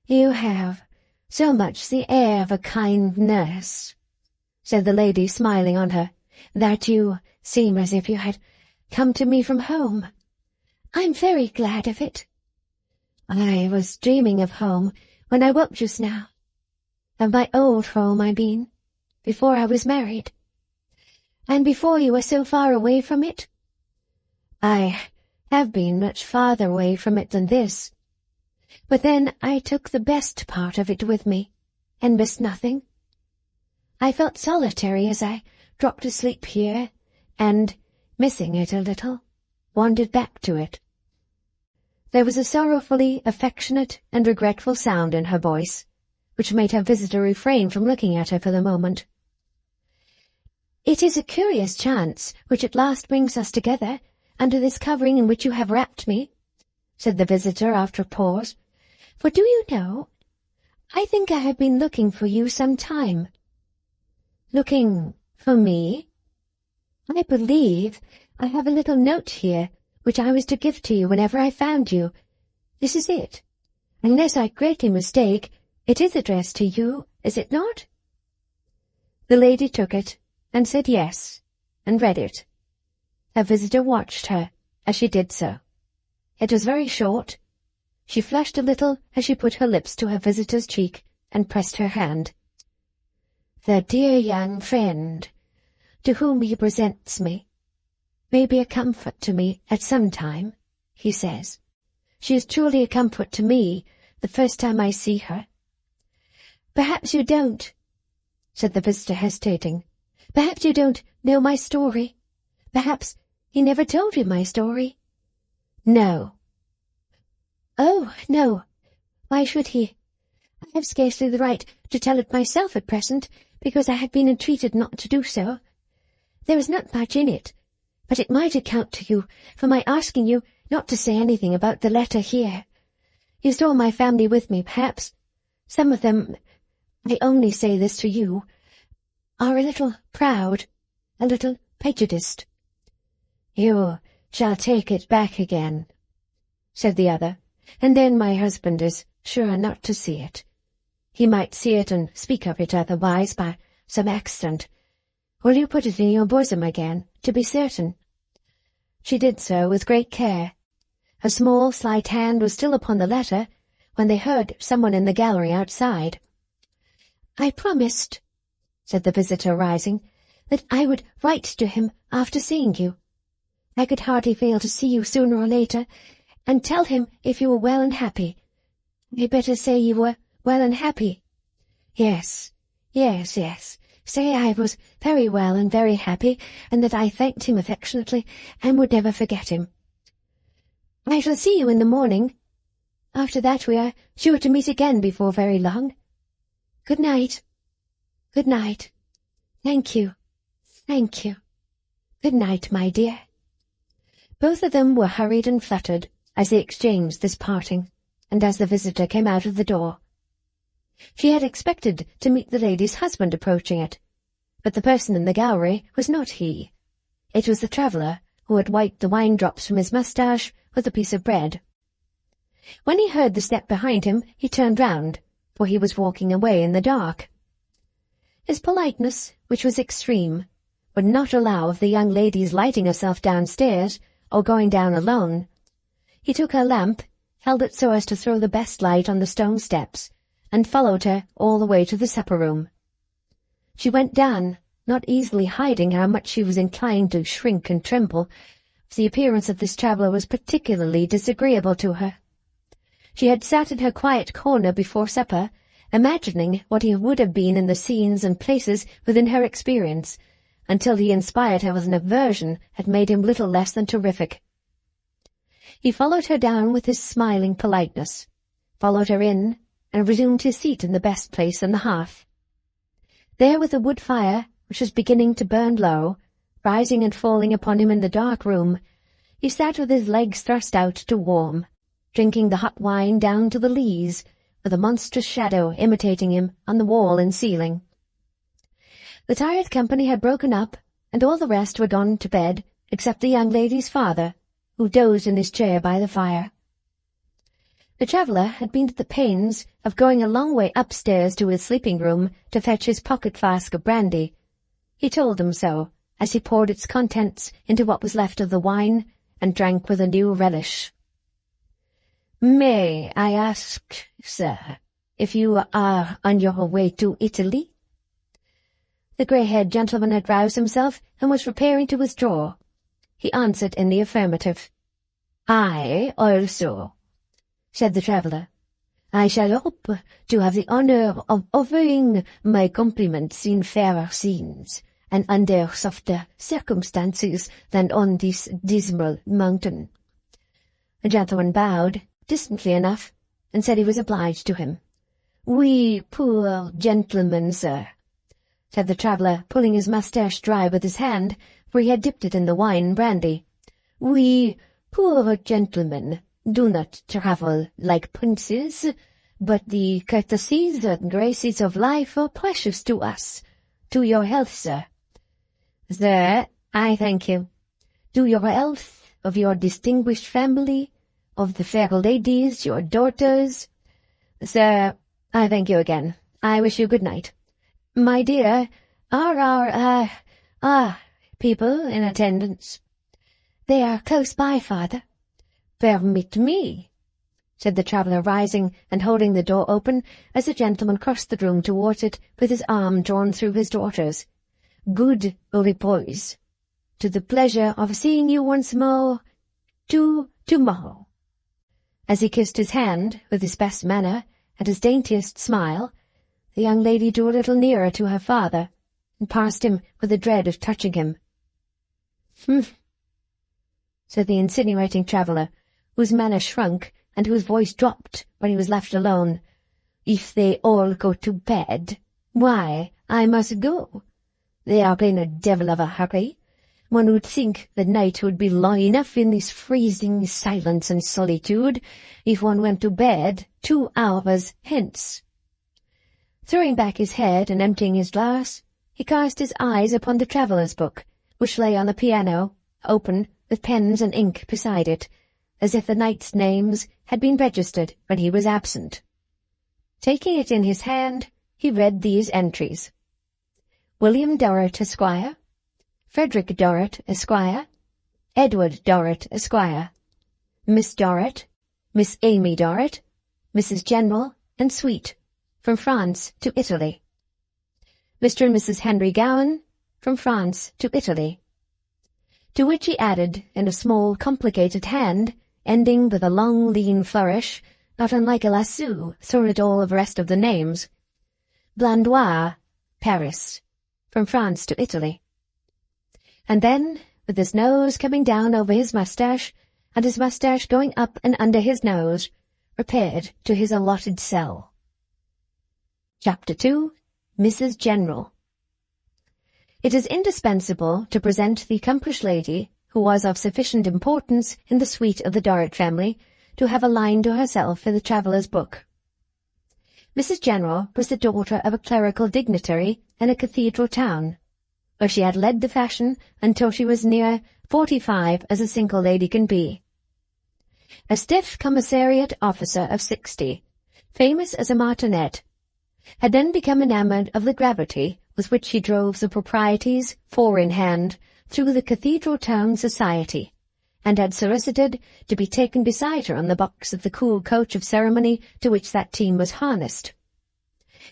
"You have so much the air of a kind nurse," said the lady, smiling on her, "that you seem as if you had come to me from home. I'm very glad of it. I was dreaming of home when I woke just now. Of my old home, I mean, before I was married. And before you were so far away from it. I have been much farther away from it than this. But then I took the best part of it with me, and missed nothing. I felt solitary as I dropped asleep here, and, missing it a little, wandered back to it." There was a sorrowfully affectionate and regretful sound in her voice, which made her visitor refrain from looking at her for the moment. "It is a curious chance which at last brings us together under this covering in which you have wrapped me," said the visitor after a pause. "For do you know, I think I have been looking for you some time." "Looking for me?" "I believe I have a little note here which I was to give to you whenever I found you. This is it. Unless I greatly mistake, it is addressed to you, is it not?" The lady took it, and said yes, and read it. Her visitor watched her as she did so. It was very short. She flushed a little as she put her lips to her visitor's cheek and pressed her hand. "The dear young friend to whom he presents me may be a comfort to me at some time," he says. "She is truly a comfort to me the first time I see her." "Perhaps you don't," said the visitor, hesitating. "Perhaps you don't know my story. Perhaps he never told you my story." "No." "Oh, no. Why should he? I have scarcely the right to tell it myself at present, because I have been entreated not to do so. There is not much in it, but it might account to you for my asking you not to say anything about the letter here. You saw my family with me, perhaps. Some of them, I only say this to you, are a little proud, a little prejudiced." "You shall take it back again," said the other, "and then my husband is sure not to see it. He might see it and speak of it otherwise by some accident. Will you put it in your bosom again, to be certain?" She did so with great care. Her small, slight hand was still upon the letter when they heard someone in the gallery outside. "I promised," said the visitor, rising, "that I would write to him after seeing you. I could hardly fail to see you sooner or later, and tell him if you were well and happy. I'd better say you were well and happy." "Yes, yes, yes. Say I was very well and very happy, and that I thanked him affectionately, and would never forget him." "I shall see you in the morning. After that we are sure to meet again before very long. Good night. Good night. Thank you. Thank you. Good night, my dear." Both of them were hurried and fluttered as they exchanged this parting, and as the visitor came out of the door. She had expected to meet the lady's husband approaching it, but the person in the gallery was not he. It was the traveller who had wiped the wine-drops from his moustache with a piece of bread. When he heard the step behind him, he turned round, for he was walking away in the dark. His politeness, which was extreme, would not allow of the young lady's lighting herself downstairs or going down alone. He took her lamp, held it so as to throw the best light on the stone steps, and followed her all the way to the supper-room. She went down, not easily hiding how much she was inclined to shrink and tremble. The appearance of this traveller was particularly disagreeable to her. She had sat in her quiet corner before supper, imagining what he would have been in the scenes and places within her experience, until he inspired her with an aversion that made him little less than terrific. He followed her down with his smiling politeness, followed her in, and resumed his seat in the best place on the hearth. There, with the wood fire, which was beginning to burn low, rising and falling upon him in the dark room, he sat with his legs thrust out to warm, drinking the hot wine down to the lees, with a monstrous shadow imitating him on the wall and ceiling. The tired company had broken up, and all the rest were gone to bed, except the young lady's father, who dozed in his chair by the fire. The traveller had been at the pains of going a long way upstairs to his sleeping-room to fetch his pocket flask of brandy, He told them so, as he poured its contents into what was left of the wine, and drank with a new relish. "May I ask, sir, if you are on your way to Italy?" The grey-haired gentleman had roused himself and was preparing to withdraw. He answered in the affirmative. "I also," said the traveller. "I shall hope to have the honour of offering my compliments in fairer scenes, and under softer circumstances than on this dismal mountain." The gentleman bowed, distantly enough, and said he was obliged to him. "We poor gentlemen, sir," said the traveller, pulling his moustache dry with his hand, for he had dipped it in the wine and brandy. "We poor gentlemen do not travel like princes, but the courtesies and graces of life are precious to us. To your health, sir." "Sir, I thank you." "To your health, of your distinguished family, of the fair ladies, your daughters." "Sir, I thank you again. I wish you good night." "My dear, are people in attendance?" "They are close by, father." "Permit me," said the traveller, rising and holding the door open as the gentleman crossed the room towards it with his arm drawn through his daughter's. "Good repose. To the pleasure of seeing you once more. Tomorrow." As he kissed his hand with his best manner and his daintiest smile, the young lady drew a little nearer to her father, and passed him with a dread of touching him. "Humph," said the insinuating traveller, whose manner shrunk and whose voice dropped when he was left alone. "If they all go to bed, why, I must go. They are in a devil of a hurry. One would think the night would be long enough in this freezing silence and solitude if one went to bed 2 hours hence." Throwing back his head and emptying his glass, he cast his eyes upon the traveller's book, which lay on the piano, open, with pens and ink beside it, as if the knights' names had been registered when he was absent. Taking it in his hand, he read these entries: William Dorrit, Esquire; Frederick Dorrit, Esquire; Edward Dorrit, Esquire; Miss Dorrit, Miss Amy Dorrit, Mrs. General and Suite, from France to Italy. Mr. and Mrs. Henry Gowan, from France to Italy. To which he added, in a small, complicated hand, ending with a long, lean flourish, not unlike a lasso thrown at all the rest of the names, Blandois, Paris, from France to Italy. And then, with his nose coming down over his moustache, and his moustache going up and under his nose, repaired to his allotted cell. Chapter 2. Mrs. General. It is indispensable to present the accomplished lady, who was of sufficient importance in the suite of the Dorrit family, to have a line to herself in the traveller's book. Mrs. General was the daughter of a clerical dignitary in a cathedral town, where she had led the fashion until she was near 45 as a single lady can be. A stiff commissariat officer of 60, famous as a martinet, had then become enamoured of the gravity with which she drove the proprieties, four in hand, through the cathedral town society, and had solicited to be taken beside her on the box of the cool coach of ceremony to which that team was harnessed.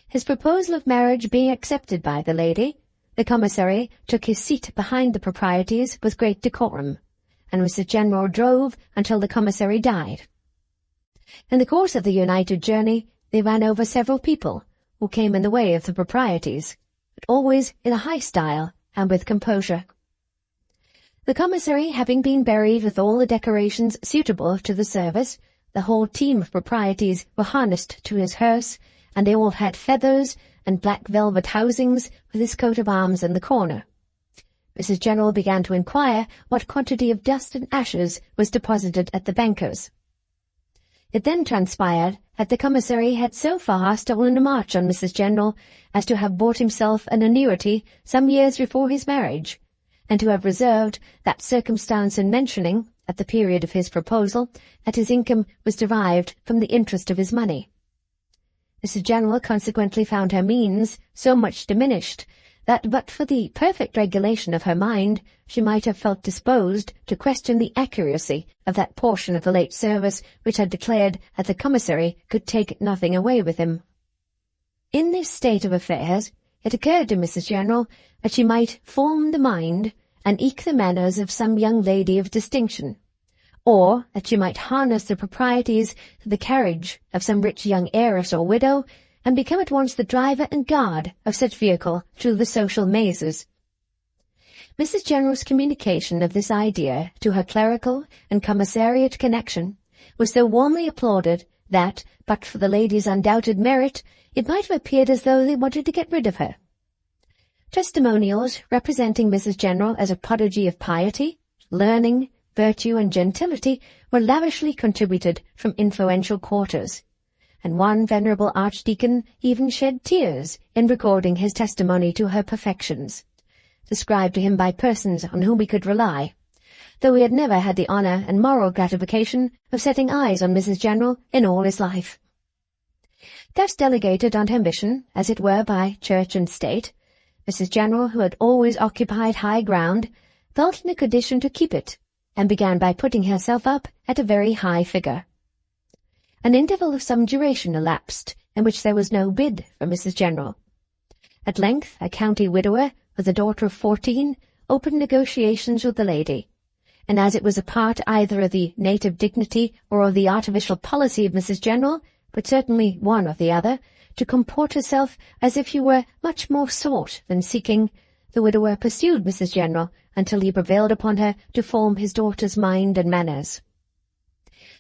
His proposal of marriage being accepted by the lady, the commissary took his seat behind the proprieties with great decorum, and Mrs. General drove until the commissary died. In the course of the united journey, they ran over several people, who came in the way of the proprieties, but always in a high style and with composure. The commissary having been buried with all the decorations suitable to the service, the whole team of proprieties were harnessed to his hearse, and they all had feathers and black velvet housings with his coat of arms in the corner. Mrs. General began to inquire what quantity of dust and ashes was deposited at the banker's. It then transpired that the commissary had so far stolen a march on Mrs. General as to have bought himself an annuity some years before his marriage, and to have reserved that circumstance in mentioning, at the period of his proposal, that his income was derived from the interest of his money. Mrs. General consequently found her means so much diminished that but for the perfect regulation of her mind, she might have felt disposed to question the accuracy of that portion of the late service which had declared that the commissary could take nothing away with him. In this state of affairs, it occurred to Mrs. General that she might form the mind and eke the manners of some young lady of distinction, or that she might harness the proprieties to the carriage of some rich young heiress or widow, and become at once the driver and guard of such vehicle through the social mazes. Mrs. General's communication of this idea to her clerical and commissariat connection was so warmly applauded that, but for the lady's undoubted merit, it might have appeared as though they wanted to get rid of her. Testimonials representing Mrs. General as a prodigy of piety, learning, virtue, and gentility were lavishly contributed from influential quarters, and one venerable archdeacon even shed tears in recording his testimony to her perfections, described to him by persons on whom he could rely, though he had never had the honour and moral gratification of setting eyes on Mrs. General in all his life. Thus delegated on her mission, as it were, by Church and State, Mrs. General, who had always occupied high ground, felt in a condition to keep it, and began by putting herself up at a very high figure. An interval of some duration elapsed, in which there was no bid for Mrs. General. At length a county widower, with a daughter of 14, opened negotiations with the lady, and as it was a part either of the native dignity or of the artificial policy of Mrs. General, but certainly one or the other, to comport herself as if she were much more sought than seeking, the widower pursued Mrs. General until he prevailed upon her to form his daughter's mind and manners.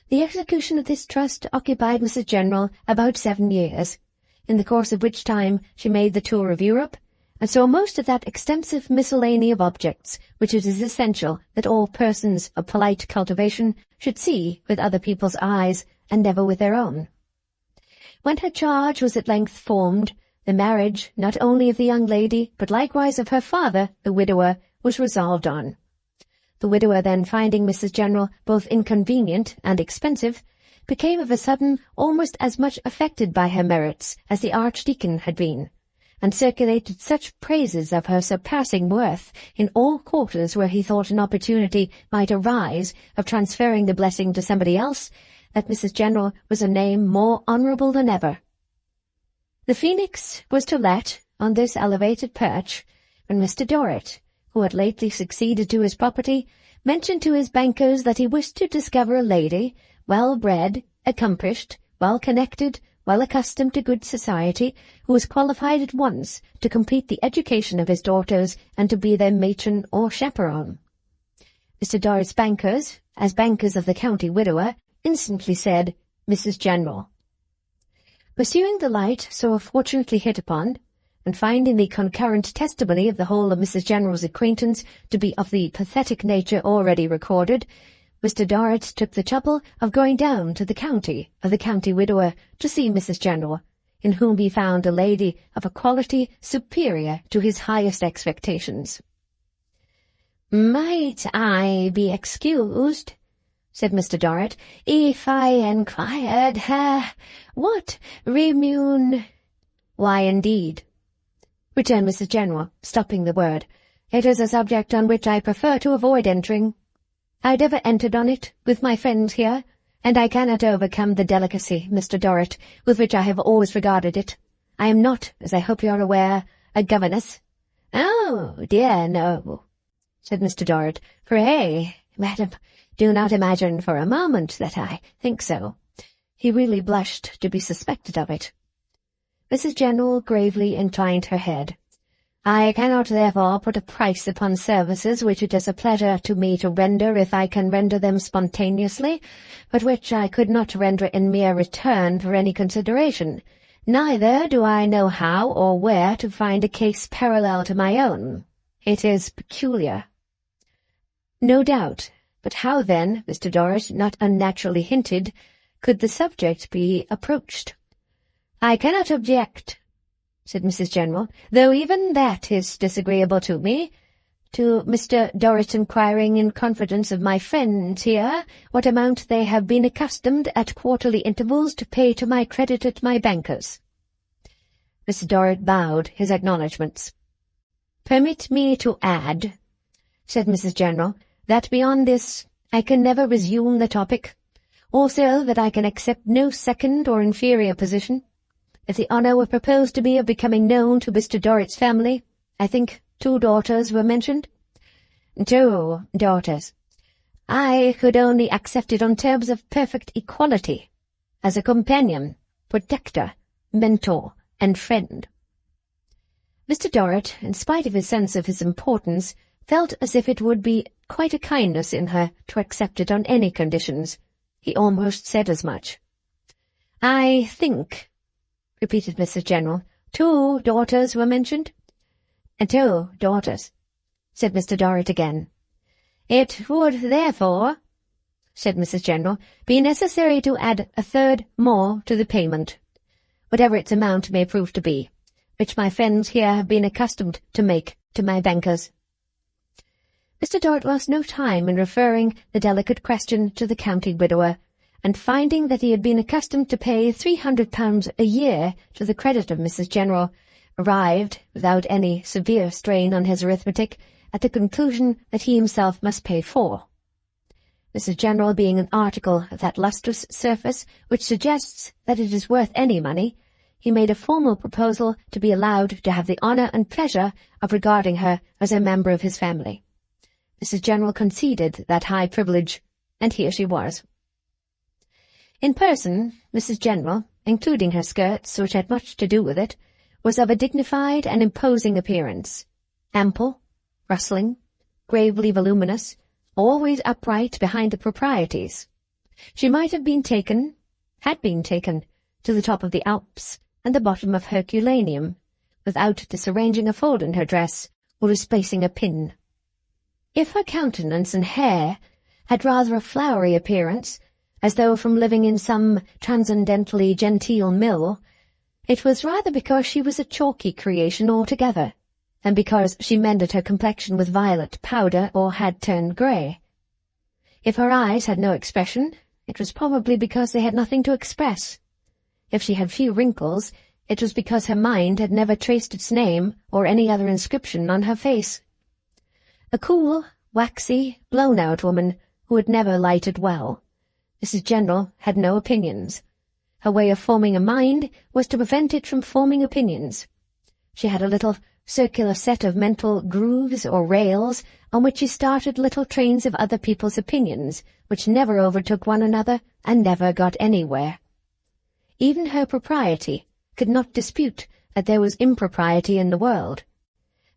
The execution of this trust occupied Mrs. General about 7 years, in the course of which time she made the tour of Europe, and saw most of that extensive miscellany of objects which it is essential that all persons of polite cultivation should see with other people's eyes and never with their own. When her charge was at length formed, the marriage, not only of the young lady, but likewise of her father, the widower, was resolved on. The widower then, finding Mrs. General both inconvenient and expensive, became of a sudden almost as much affected by her merits as the Archdeacon had been, and circulated such praises of her surpassing worth in all quarters where he thought an opportunity might arise of transferring the blessing to somebody else, that Mrs. General was a name more honourable than ever. The Phoenix was to let on this elevated perch, when Mr. Dorrit, who had lately succeeded to his property, mentioned to his bankers that he wished to discover a lady, well-bred, accomplished, well-connected, well accustomed to good society, who was qualified at once to complete the education of his daughters and to be their matron or chaperone. Mr. Dorrit's bankers, as bankers of the county widower, instantly said, Mrs. General. Pursuing the light so fortunately hit upon, and finding the concurrent testimony of the whole of Mrs. General's acquaintance to be of the pathetic nature already recorded, Mr. Dorrit took the trouble of going down to the county of the county widower to see Mrs. General, in whom he found a lady of a quality superior to his highest expectations. "Might I be excused," said Mr. Dorrit, "if I enquired, what "Why, indeed," returned Mrs. General, stopping the word. "It is a subject on which I prefer to avoid entering. I'd ever entered on it with my friends here, and I cannot overcome the delicacy, Mr. Dorrit, with which I have always regarded it. I am not, as I hope you are aware, a governess." "Oh, dear, no," said Mr. Dorrit. "Pray, madam, do not imagine for a moment that I think so." He really blushed to be suspected of it. Mrs. General gravely inclined her head. "I cannot therefore put a price upon services which it is a pleasure to me to render if I can render them spontaneously, but which I could not render in mere return for any consideration. Neither do I know how or where to find a case parallel to my own. It is peculiar." "No doubt. But how then," Mr. Dorrit not unnaturally hinted, "could the subject be approached?" "I cannot object," said Mrs. General, "though even that is disagreeable to me, to Mr. Dorrit inquiring in confidence of my friends here what amount they have been accustomed at quarterly intervals to pay to my credit at my bankers." Mr. Dorrit bowed his acknowledgments. Permit me to add, said Mrs. General, that beyond this I can never resume the topic. Also that I can accept no second or inferior position. If the honour were proposed to me of becoming known to Mr. Dorrit's family, I think 2 daughters were mentioned. 2 daughters. I could only accept it on terms of perfect equality, as a companion, protector, mentor, and friend. Mr. Dorrit, in spite of his sense of his importance, felt as if it would be quite a kindness in her to accept it on any conditions. He almost said as much. I think, repeated Mrs. General, 2 daughters were mentioned. 2 daughters, said Mr. Dorrit again. It would, therefore, said Mrs. General, be necessary to add a 3rd more to the payment, whatever its amount may prove to be, which my friends here have been accustomed to make to my bankers. Mr. Dorrit lost no time in referring the delicate question to the county widower, and finding that he had been accustomed to pay £300 a year to the credit of Mrs. General, arrived, without any severe strain on his arithmetic, at the conclusion that he himself must pay 4. Mrs. General being an article of that lustrous surface which suggests that it is worth any money, he made a formal proposal to be allowed to have the honour and pleasure of regarding her as a member of his family. Mrs. General conceded that high privilege, and here she was. In person, Mrs. General, including her skirts, which had much to do with it, was of a dignified and imposing appearance, ample, rustling, gravely voluminous, always upright behind the proprieties. She might have been taken, had been taken, to the top of the Alps and the bottom of Herculaneum, without disarranging a fold in her dress or displacing a pin. If her countenance and hair had rather a flowery appearance, as though from living in some transcendently genteel mill, it was rather because she was a chalky creation altogether, and because she mended her complexion with violet powder or had turned grey. If her eyes had no expression, it was probably because they had nothing to express. If she had few wrinkles, it was because her mind had never traced its name or any other inscription on her face. A cool, waxy, blown-out woman who had never lighted well. Mrs. General had no opinions. Her way of forming a mind was to prevent it from forming opinions. She had a little circular set of mental grooves or rails on which she started little trains of other people's opinions, which never overtook one another and never got anywhere. Even her propriety could not dispute that there was impropriety in the world.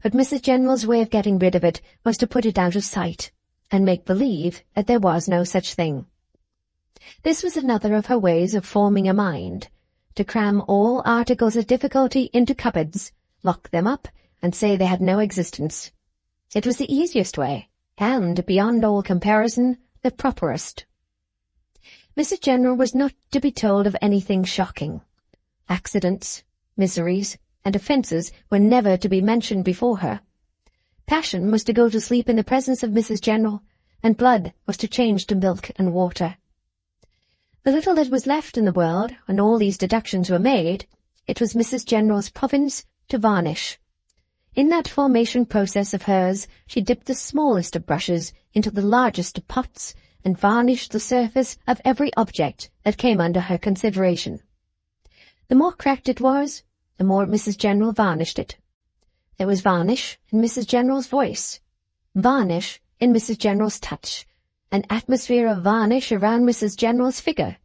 But Mrs. General's way of getting rid of it was to put it out of sight, and make believe that there was no such thing. This was another of her ways of forming a mind, to cram all articles of difficulty into cupboards, lock them up, and say they had no existence. It was the easiest way, and, beyond all comparison, the properest. Mrs. General was not to be told of anything shocking. Accidents, miseries, and offences were never to be mentioned before her. Passion was to go to sleep in the presence of Mrs. General, and blood was to change to milk and water. The little that was left in the world, when all these deductions were made, it was Mrs. General's province to varnish. In that formation process of hers, she dipped the smallest of brushes into the largest of pots, and varnished the surface of every object that came under her consideration. The more cracked it was, the more Mrs. General varnished it. There was varnish in Mrs. General's voice, varnish in Mrs. General's touch, an atmosphere of varnish around Mrs. General's figure.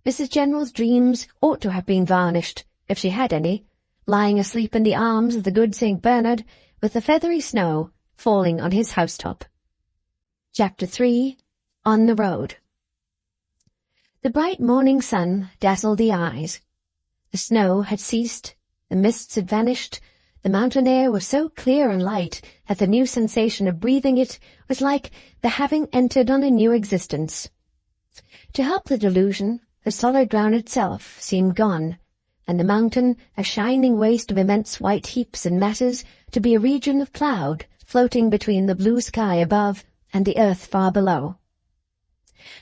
Mrs. General's dreams ought to have been varnished, if she had any, lying asleep in the arms of the good St. Bernard, with the feathery snow falling on his housetop. Chapter 3. On the Road. The bright morning sun dazzled the eyes. The snow had ceased, the mists had vanished, the mountain air was so clear and light that the new sensation of breathing it was like the having entered on a new existence. To help the delusion, the solid ground itself seemed gone, and the mountain, a shining waste of immense white heaps and masses, to be a region of cloud floating between the blue sky above and the earth far below.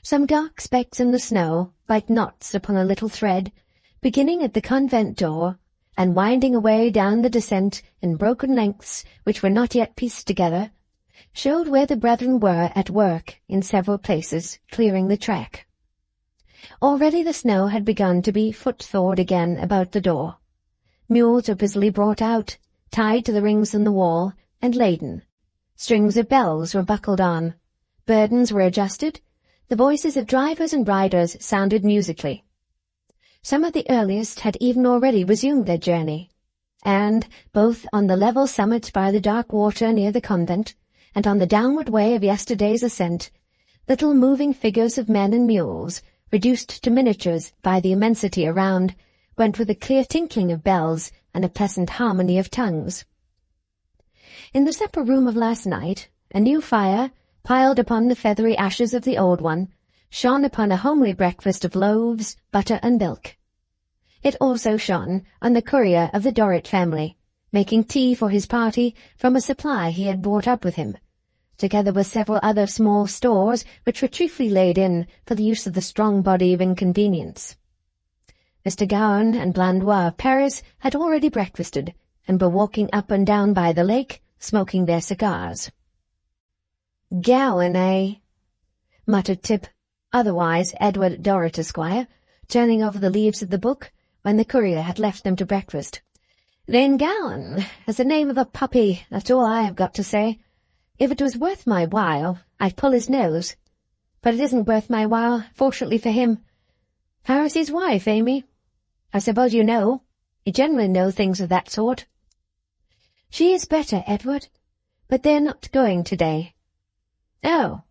Some dark specks in the snow, like knots upon a little thread, beginning at the convent door, and winding away down the descent in broken lengths which were not yet pieced together, showed where the brethren were at work in several places, clearing the track. Already the snow had begun to be foot-thawed again about the door. Mules were busily brought out, tied to the rings in the wall, and laden. Strings of bells were buckled on. Burdens were adjusted. The voices of drivers and riders sounded musically. Some of the earliest had even already resumed their journey, and, both on the level summit by the dark water near the convent, and on the downward way of yesterday's ascent, little moving figures of men and mules, reduced to miniatures by the immensity around, went with a clear tinkling of bells and a pleasant harmony of tongues. In the supper-room of last night, a new fire, piled upon the feathery ashes of the old one, shone upon a homely breakfast of loaves, butter, and milk. It also shone on the courier of the Dorrit family, making tea for his party from a supply he had brought up with him, together with several other small stores which were chiefly laid in for the use of the strong body of inconvenience. Mr. Gowan and Blandois of Paris had already breakfasted, and were walking up and down by the lake, smoking their cigars. "Gowan, eh?" muttered Tip, otherwise Edward Dorrit, Esquire, turning over the leaves of the book when the courier had left them to breakfast. "Then Gowan is the name of a puppy, that's all I have got to say. If it was worth my while, I'd pull his nose. But it isn't worth my while, fortunately for him. How's his wife, Amy? I suppose you know. You generally know things of that sort." "She is better, Edward, but they're not going today." "Oh,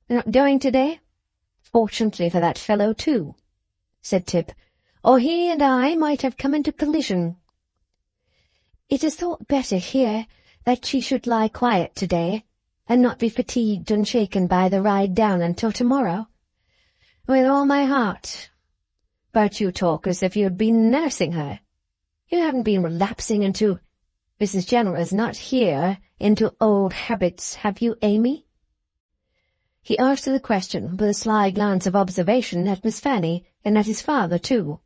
they're not going today? Fortunately for that fellow, too," said Tip, "or he and I might have come into collision." "It is thought better here that she should lie quiet today, and not be fatigued and shaken by the ride down until tomorrow." "With all my heart. But you talk as if you had been nursing her. You haven't been relapsing into— Mrs. General is not here, into old habits, have you, Amy?" He asked the question with a sly glance of observation at Miss Fanny and at his father, too.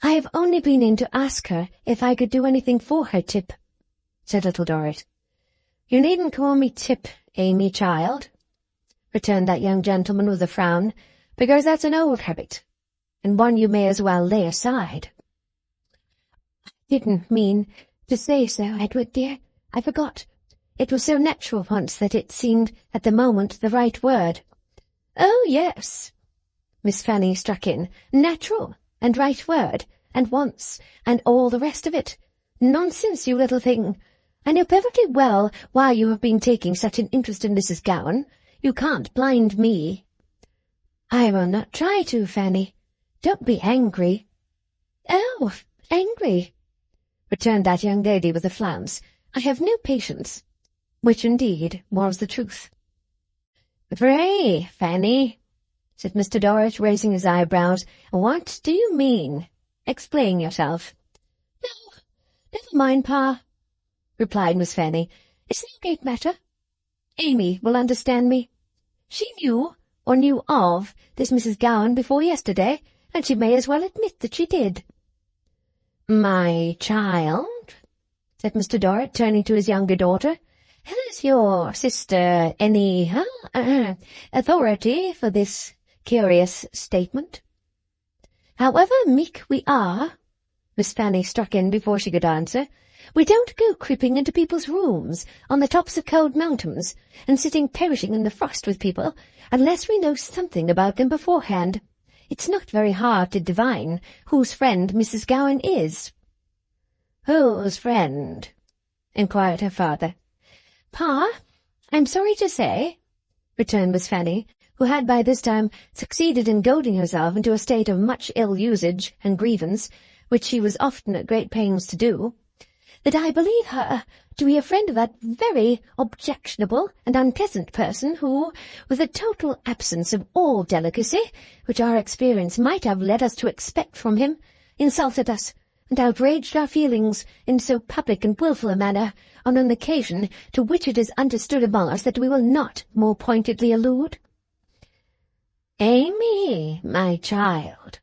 "I have only been in to ask her if I could do anything for her, Tip," said Little Dorrit. "You needn't call me Tip, Amy, child," returned that young gentleman with a frown, "because that's an old habit, and one you may as well lay aside." "I didn't mean to say so, Edward, dear. I forgot. It was so natural once that it seemed at the moment the right word." "Oh, yes," Miss Fanny struck in. "Natural, and right word, and once, and all the rest of it. Nonsense, you little thing. I know perfectly well why you have been taking such an interest in Mrs. Gowan. You can't blind me." "I will not try to, Fanny. Don't be angry." "Oh, angry," returned that young lady with a flounce. "I have no patience." Which, indeed, was the truth. "Pray, Fanny," said Mr. Dorrit, raising his eyebrows, "what do you mean? Explain yourself." "No, never mind, Pa," replied Miss Fanny. "It's no great matter. Amy will understand me. She knew, or knew of, this Mrs. Gowan before yesterday, and she may as well admit that she did." "My child," said Mr. Dorrit, turning to his younger daughter, "has your sister any authority for this curious statement?" "However meek we are," Miss Fanny struck in before she could answer, "we don't go creeping into people's rooms on the tops of cold mountains and sitting perishing in the frost with people unless we know something about them beforehand. It's not very hard to divine whose friend Mrs. Gowan is." "Whose friend?" inquired her father. "Pa, I'm sorry to say," returned Miss Fanny, who had by this time succeeded in goading herself into a state of much ill-usage and grievance, which she was often at great pains to do, "that I believe her to be a friend of that very objectionable and unpleasant person who, with a total absence of all delicacy, which our experience might have led us to expect from him, insulted us and outraged our feelings in so public and wilful a manner on an occasion to which it is understood among us that we will not more pointedly allude." "Amy, my child,"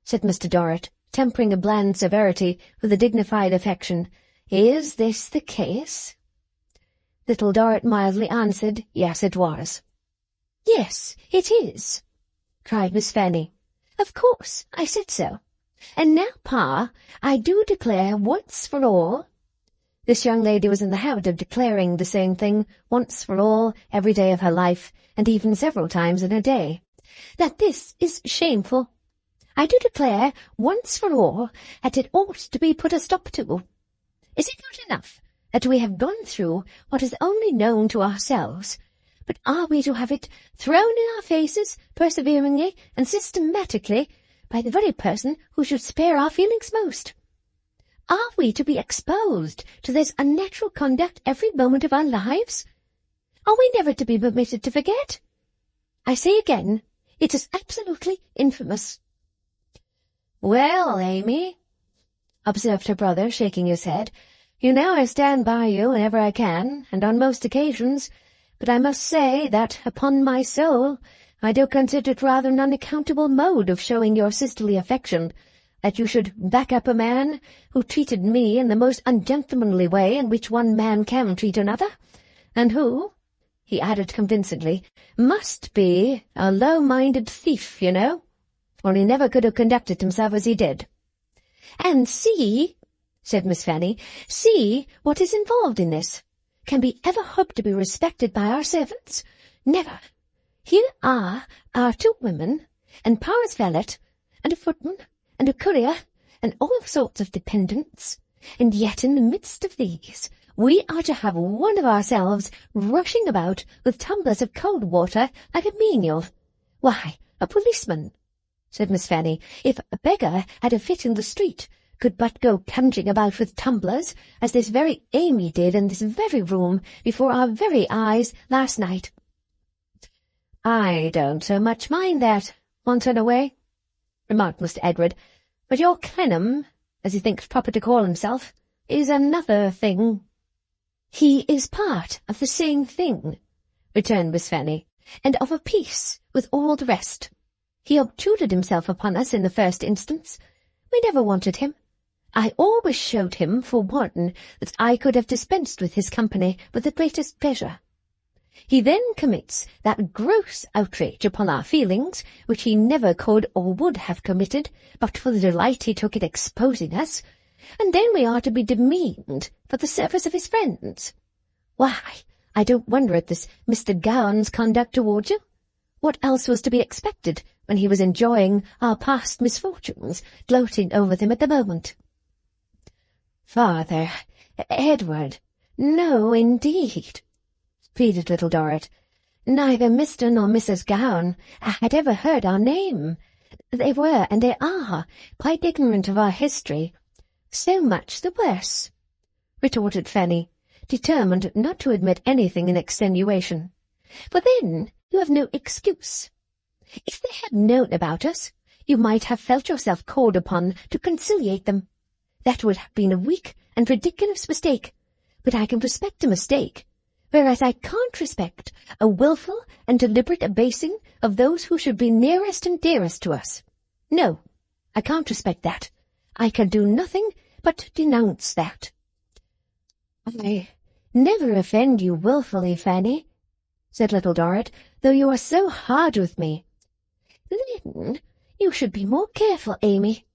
said Mr. Dorrit, tempering a bland severity with a dignified affection. "Is this the case?" Little Dorrit mildly answered, yes, it was. "Yes, it is," cried Miss Fanny. "Of course, I said so. And now, Pa, I do declare once for all—" This young lady was in the habit of declaring the same thing once for all every day of her life, and even several times in a day, "that this is shameful. I do declare once for all that it ought to be put a stop to. Is it not enough that we have gone through what is only known to ourselves, but are we to have it thrown in our faces perseveringly and systematically by the very person who should spare our feelings most? Are we to be exposed to this unnatural conduct every moment of our lives? Are we never to be permitted to forget? I say again, it is absolutely infamous." "Well, Amy," observed her brother, shaking his head, "you know I stand by you whenever I can, and on most occasions, but I must say that, upon my soul, I do consider it rather an unaccountable mode of showing your sisterly affection, that you should back up a man who treated me in the most ungentlemanly way in which one man can treat another, and who," he added convincingly, "must be a low-minded thief, you know, or he never could have conducted himself as he did." "And see," said Miss Fanny, "see what is involved in this. Can we ever hope to be respected by our servants? Never. Here are our 2 women, and Pa's valet, and a footman, and a courier, and all sorts of dependents, and yet in the midst of these we are to have one of ourselves rushing about with tumblers of cold water like a menial. Why, a policeman," said Miss Fanny, "if a beggar had a fit in the street, could but go plunging about with tumblers, as this very Amy did in this very room before our very eyes last night." "I don't so much mind that, once in a way," remarked Mr. Edward, "but your Clennam, as he thinks proper to call himself, is another thing." "He is part of the same thing," returned Miss Fanny, "and of a piece with all the rest. He obtruded himself upon us in the first instance. We never wanted him. I always showed him, for one, that I could have dispensed with his company with the greatest pleasure. He then commits that gross outrage upon our feelings, which he never could or would have committed, but for the delight he took in exposing us, and then we are to be demeaned for the service of his friends. Why, I don't wonder at this Mr. Gowon's conduct towards you. What else was to be expected when he was enjoying our past misfortunes, gloating over them at the moment?" "Father, Edward, no, indeed," pleaded Little Dorrit. "Neither Mr. nor Mrs. Gowon had ever heard our name. They were, and they are, quite ignorant of our history." "So much the worse," retorted Fanny, determined not to admit anything in extenuation, "for then you have no excuse. If they had known about us, you might have felt yourself called upon to conciliate them. That would have been a weak and ridiculous mistake, but I can respect a mistake, whereas I can't respect a wilful and deliberate abasing of those who should be nearest and dearest to us. No, I can't respect that. I can do nothing but denounce that." "I never offend you wilfully, Fanny," said Little Dorrit, "though you are so hard with me." "Then you should be more careful, Amy,"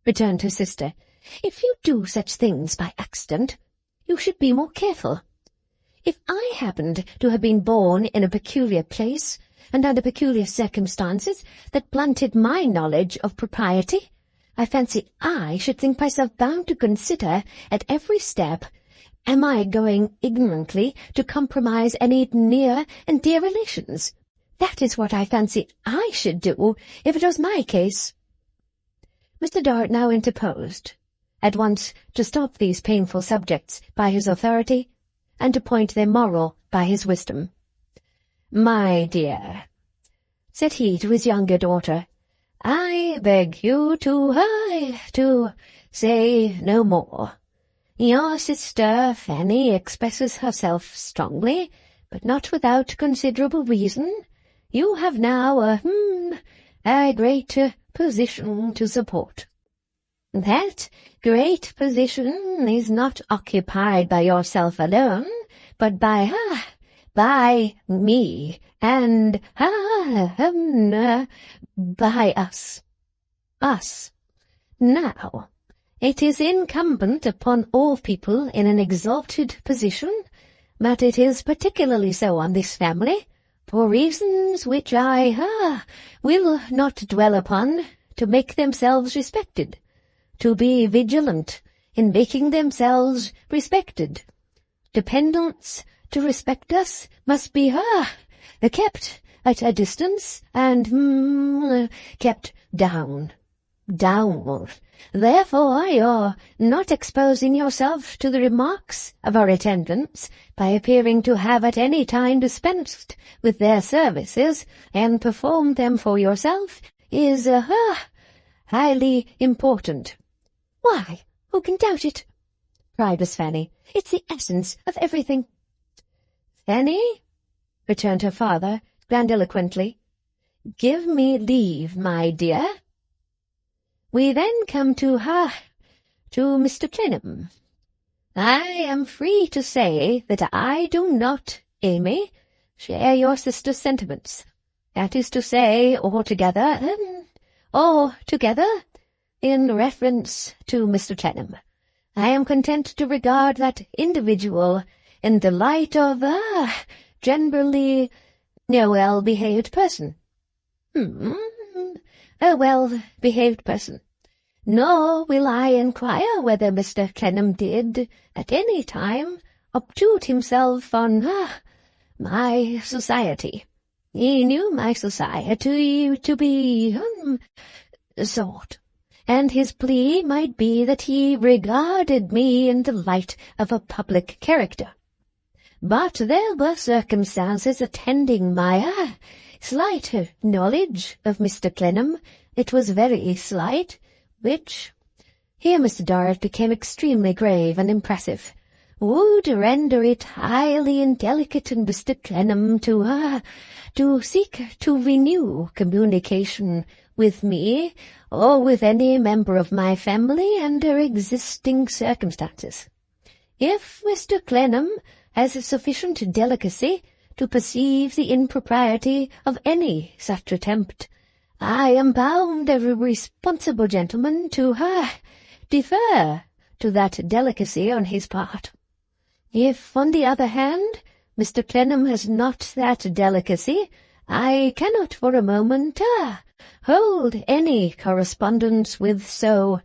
returned her sister. "If you do such things by accident, you should be more careful. If I happened to have been born in a peculiar place, and under peculiar circumstances that blunted my knowledge of propriety, I fancy I should think myself bound to consider at every step, am I going ignorantly to compromise any near and dear relations? That is what I fancy I should do if it was my case." Mr. Dorrit now interposed, at once to stop these painful subjects by his authority, and to point their moral by his wisdom. "My dear," said he to his younger daughter, "I beg you to say no more. Your sister Fanny expresses herself strongly, but not without considerable reason. You have now a great position to support." That great position is not occupied by yourself alone, but by me, and by us. Us. Now, it is incumbent upon all people in an exalted position, but it is particularly so on this family, for reasons which I will not dwell upon, to make themselves respected, to be vigilant in making themselves respected. Dependents to respect us must be kept at a distance and kept downward. Therefore, you're not exposing yourself to the remarks of our attendants by appearing to have at any time dispensed with their services and performed them for yourself is highly important. Why, who can doubt it? Cried Miss Fanny. It's the essence of everything. Fanny, returned her father grandiloquently, give me leave, my dear. We then come to Mr. Clennam. I am free to say that I do not, Amy, share your sister's sentiments. That is to say, altogether, in reference to Mr. Clennam. I am content to regard that individual in the light of generally a well-behaved person. A well-behaved person. Nor will I inquire whether Mr. Clennam did, at any time, obtrude himself on my society. He knew my society to be sort, and his plea might be that he regarded me in the light of a public character. But there were circumstances attending my slight knowledge of Mr. Clennam, it was very slight, which—" here Mr. Dorrit became extremely grave and impressive, "would render it highly indelicate in Mr. Clennam to seek to renew communication with me or with any member of my family under existing circumstances. If Mr. Clennam has sufficient delicacy to perceive the impropriety of any such attempt, I am bound as a responsible gentleman to defer to that delicacy on his part. If, on the other hand, Mr. Clennam has not that delicacy, I cannot for a moment hold any correspondence with so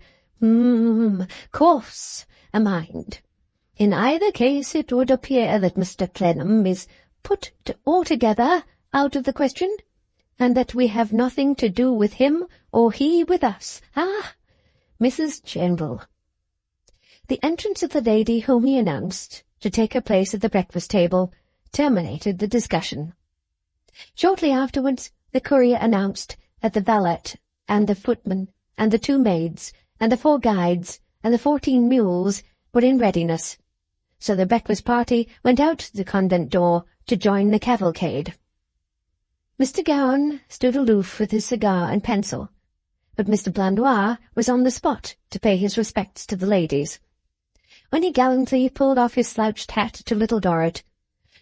coarse a mind. In either case it would appear that Mr. Clennam is put altogether out of the question, and that we have nothing to do with him or he with us. Mrs. General." The entrance of the lady whom he announced to take her place at the breakfast table terminated the discussion. Shortly afterwards the courier announced that the valet and the footman and the 2 maids and the 4 guides and the 14 mules were in readiness, so the breakfast party went out to the convent door to join the cavalcade. Mr. Gowan stood aloof with his cigar and pencil, but Mr. Blandois was on the spot to pay his respects to the ladies. When he gallantly pulled off his slouched hat to Little Dorrit,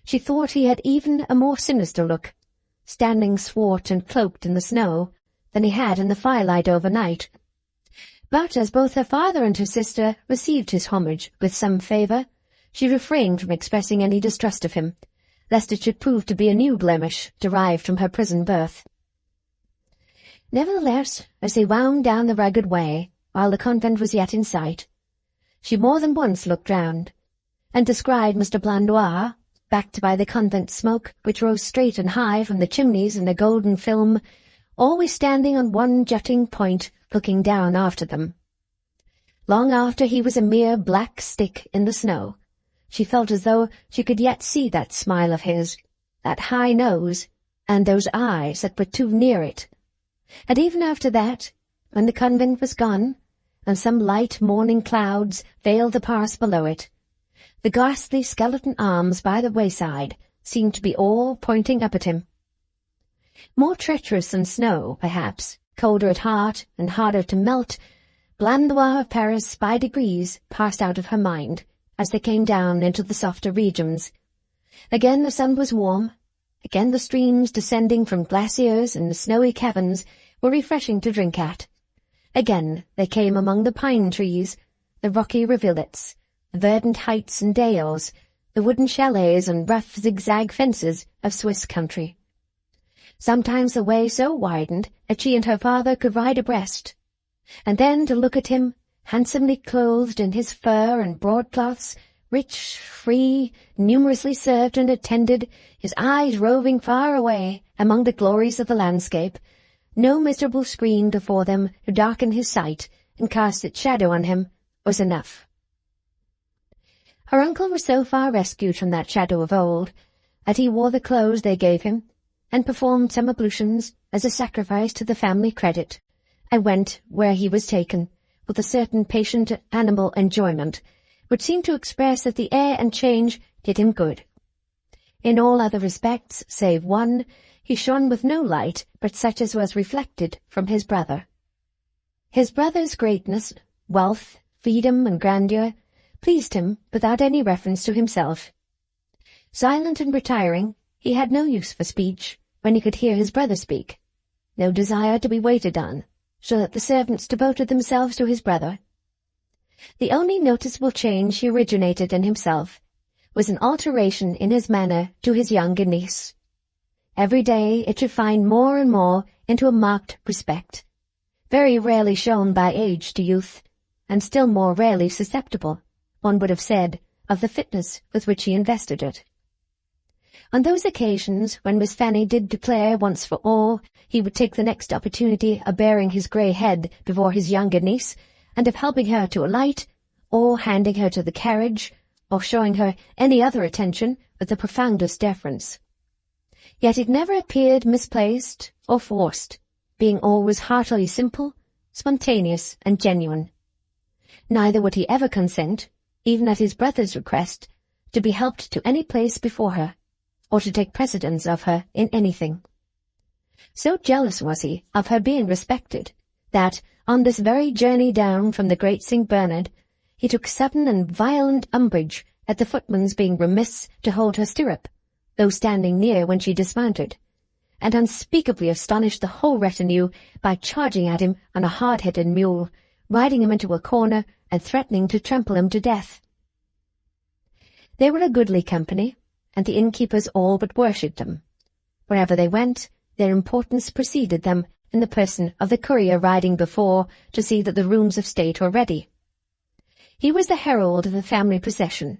she thought he had even a more sinister look, standing swart and cloaked in the snow, than he had in the firelight overnight. But as both her father and her sister received his homage with some favour, she refrained from expressing any distrust of him, lest it should prove to be a new blemish derived from her prison birth. Nevertheless, as they wound down the rugged way, while the convent was yet in sight, she more than once looked round, and descried Mr. Blandois, backed by the convent smoke, which rose straight and high from the chimneys in a golden film, always standing on one jutting point, looking down after them. Long after he was a mere black stick in the snow, she felt as though she could yet see that smile of his, that high nose, and those eyes that were too near it. And even after that, when the convent was gone, and some light morning clouds veiled the pass below it, the ghastly skeleton arms by the wayside seemed to be all pointing up at him. More treacherous than snow, perhaps, colder at heart and harder to melt, Blandois of Paris by degrees passed out of her mind as they came down into the softer regions. Again the sun was warm. Again the streams descending from glaciers and snowy caverns were refreshing to drink at. Again they came among the pine trees, the rocky rivulets, the verdant heights and dales, the wooden chalets and rough zigzag fences of Swiss country. Sometimes the way so widened that she and her father could ride abreast, and then to look at him, handsomely clothed in his fur and broadcloths, rich, free, numerously served and attended, his eyes roving far away among the glories of the landscape, no miserable screen before them to darken his sight and cast its shadow on him, was enough. Her uncle was so far rescued from that shadow of old that he wore the clothes they gave him, and performed some ablutions as a sacrifice to the family credit, and went where he was taken, with a certain patient animal enjoyment, which seemed to express that the air and change did him good. In all other respects, save one, he shone with no light but such as was reflected from his brother. His brother's greatness, wealth, freedom, and grandeur pleased him without any reference to himself. Silent and retiring, he had no use for speech when he could hear his brother speak, no desire to be waited on, so that the servants devoted themselves to his brother. The only noticeable change he originated in himself was an alteration in his manner to his younger niece. Every day it refined more and more into a marked respect, very rarely shown by age to youth, and still more rarely susceptible, one would have said, of the fitness with which he invested it. On those occasions when Miss Fanny did declare once for all he would take the next opportunity of bearing his grey head before his younger niece, and of helping her to alight, or handing her to the carriage, or showing her any other attention with the profoundest deference. Yet it never appeared misplaced or forced, being always heartily simple, spontaneous, and genuine. Neither would he ever consent, even at his brother's request, to be helped to any place before her, or to take precedence of her in anything. So jealous was he of her being respected, that, on this very journey down from the Great St. Bernard, he took sudden and violent umbrage at the footman's being remiss to hold her stirrup, though standing near when she dismounted, and unspeakably astonished the whole retinue by charging at him on a hard-headed mule, riding him into a corner, and threatening to trample him to death. They were a goodly company, and the innkeepers all but worshipped them. Wherever they went, their importance preceded them in the person of the courier riding before to see that the rooms of state were ready. He was the herald of the family procession.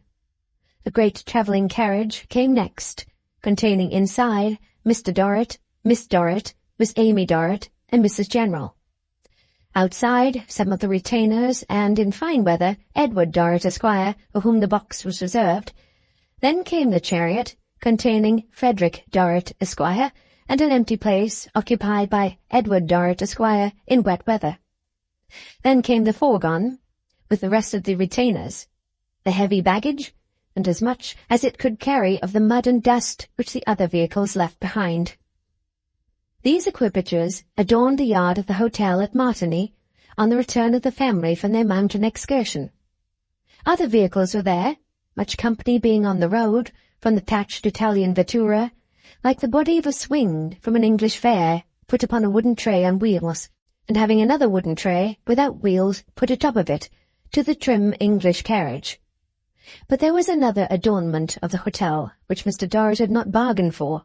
The great travelling carriage came next, containing inside Mr. Dorrit, Miss Dorrit, Miss Amy Dorrit, and Mrs. General. Outside, some of the retainers, and, in fine weather, Edward Dorrit, Esquire, for whom the box was reserved. Then came the chariot, containing Frederick Dorrit, Esquire, and an empty place occupied by Edward Dorrit, Esquire, in wet weather. Then came the fourgon, with the rest of the retainers, the heavy baggage, and as much as it could carry of the mud and dust which the other vehicles left behind. These equipages adorned the yard of the hotel at Martigny on the return of the family from their mountain excursion. Other vehicles were there, much company being on the road, from the patched Italian vettura, like the body of a swing from an English fair, put upon a wooden tray on wheels, and having another wooden tray, without wheels, put atop of it, to the trim English carriage. But there was another adornment of the hotel, which Mr. Dorrit had not bargained for.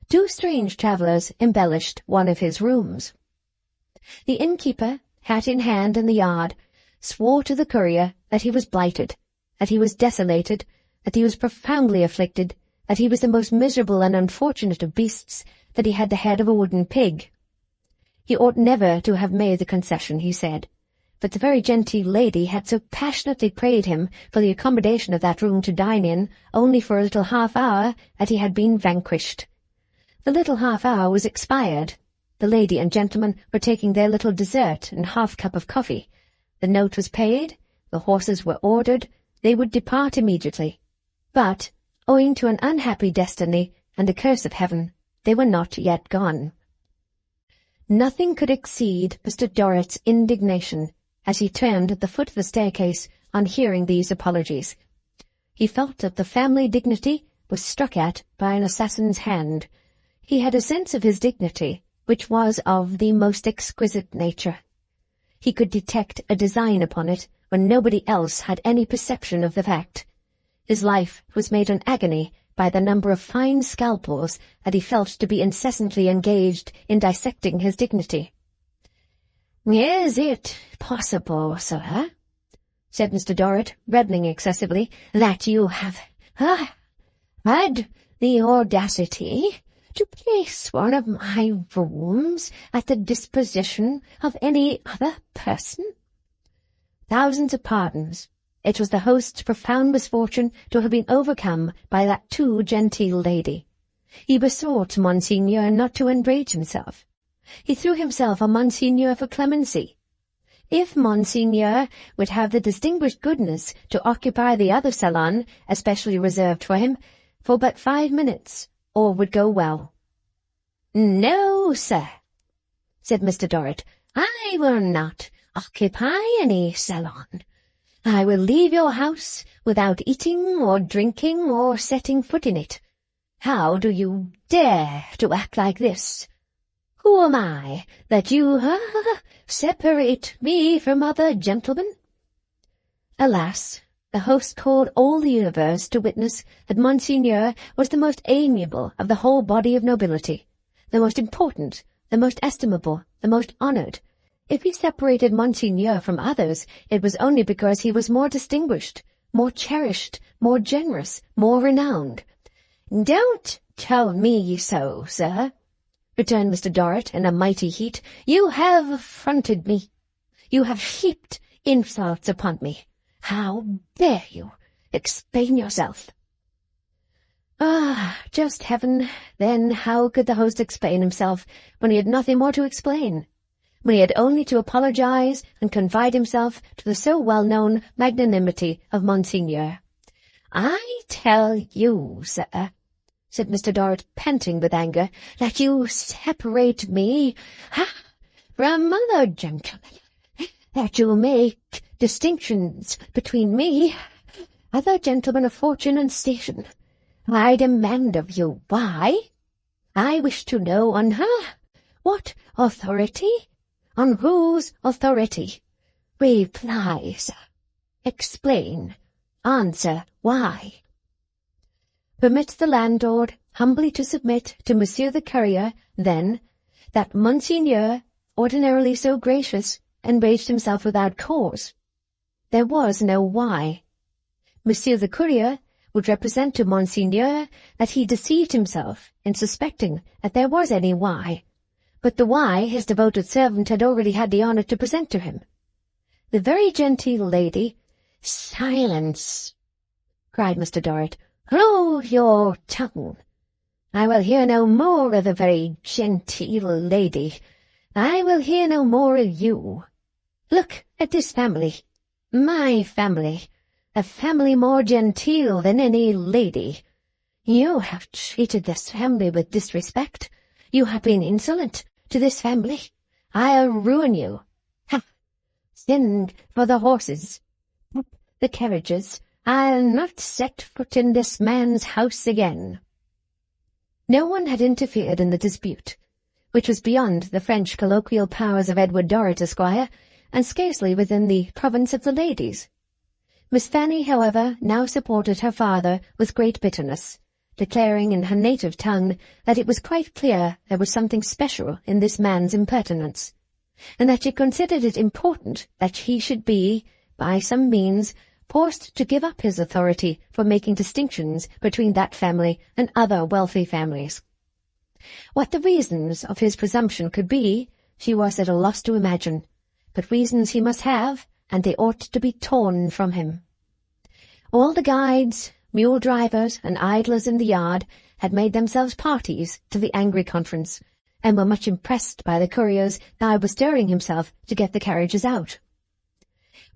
2 strange travellers embellished one of his rooms. The innkeeper, hat in hand in the yard, swore to the courier that he was blighted, that he was desolated, that he was profoundly afflicted, that he was the most miserable and unfortunate of beasts, that he had the head of a wooden pig. He ought never to have made the concession, he said, but the very genteel lady had so passionately prayed him for the accommodation of that room to dine in only for a little half-hour that he had been vanquished. The little half-hour was expired. The lady and gentleman were taking their little dessert and half-cup of coffee. The note was paid, the horses were ordered, they would depart immediately. But, owing to an unhappy destiny and a curse of heaven, they were not yet gone. Nothing could exceed Mr. Dorrit's indignation as he turned at the foot of the staircase on hearing these apologies. He felt that the family dignity was struck at by an assassin's hand. He had a sense of his dignity, which was of the most exquisite nature. He could detect a design upon it when nobody else had any perception of the fact. His life was made an agony by the number of fine scalpels that he felt to be incessantly engaged in dissecting his dignity. "Is it possible, sir," said Mr. Dorrit, reddening excessively, "that you have had the audacity to place one of my rooms at the disposition of any other person?" Thousands of pardons. It was the host's profound misfortune to have been overcome by that too genteel lady. He besought Monseigneur not to enrage himself. He threw himself on Monseigneur for clemency. If Monseigneur would have the distinguished goodness to occupy the other salon, especially reserved for him, for but 5 minutes, all would go well. "No, sir," said Mr. Dorrit, "I will not occupy any salon. I will leave your house without eating or drinking or setting foot in it. How do you dare to act like this? Who am I that you separate me from other gentlemen?" Alas, the host called all the universe to witness that Monseigneur was the most amiable of the whole body of nobility, the most important, the most estimable, the most honoured. If he separated Monseigneur from others, it was only because he was more distinguished, more cherished, more generous, more renowned. "Don't tell me so, sir," returned Mr. Dorrit in a mighty heat. "You have affronted me. You have heaped insults upon me. How dare you? Explain yourself." Just heaven! Then how could the host explain himself when he had nothing more to explain? When he had only to apologize and confide himself to the so well-known magnanimity of Monseigneur. "I tell you, sir," said Mr. Dorrit, panting with anger, "that you separate me from other gentlemen, that you make distinctions between me, other gentlemen of fortune and station. I demand of you why. I wish to know on what authority, on whose authority. Reply, sir. Explain. Answer why." Permit the landlord humbly to submit to Monsieur the Courier, then, that Monseigneur, ordinarily so gracious, enraged himself without cause. There was no why. Monsieur the Courier would represent to Monseigneur that he deceived himself in suspecting that there was any why, but the why his devoted servant had already had the honour to present to him. The very genteel lady— "Silence!" cried Mr. Dorrit. "Hold your tongue. I will hear no more of the very genteel lady. I will hear no more of you. Look at this family. My family. A family more genteel than any lady. You have treated this family with disrespect. You have been insolent to this family. I'll ruin you. Send for the horses. The carriages. I'll not set foot in this man's house again." No one had interfered in the dispute, which was beyond the French colloquial powers of Edward Dorrit, Esquire, and scarcely within the province of the ladies. Miss Fanny, however, now supported her father with great bitterness, declaring in her native tongue that it was quite clear there was something special in this man's impertinence, and that she considered it important that he should be, by some means, forced to give up his authority for making distinctions between that family and other wealthy families. What the reasons of his presumption could be, she was at a loss to imagine, but reasons he must have, and they ought to be torn from him. All the guides, mule-drivers, and idlers in the yard had made themselves parties to the angry conference, and were much impressed by the courier's now bestirring himself to get the carriages out.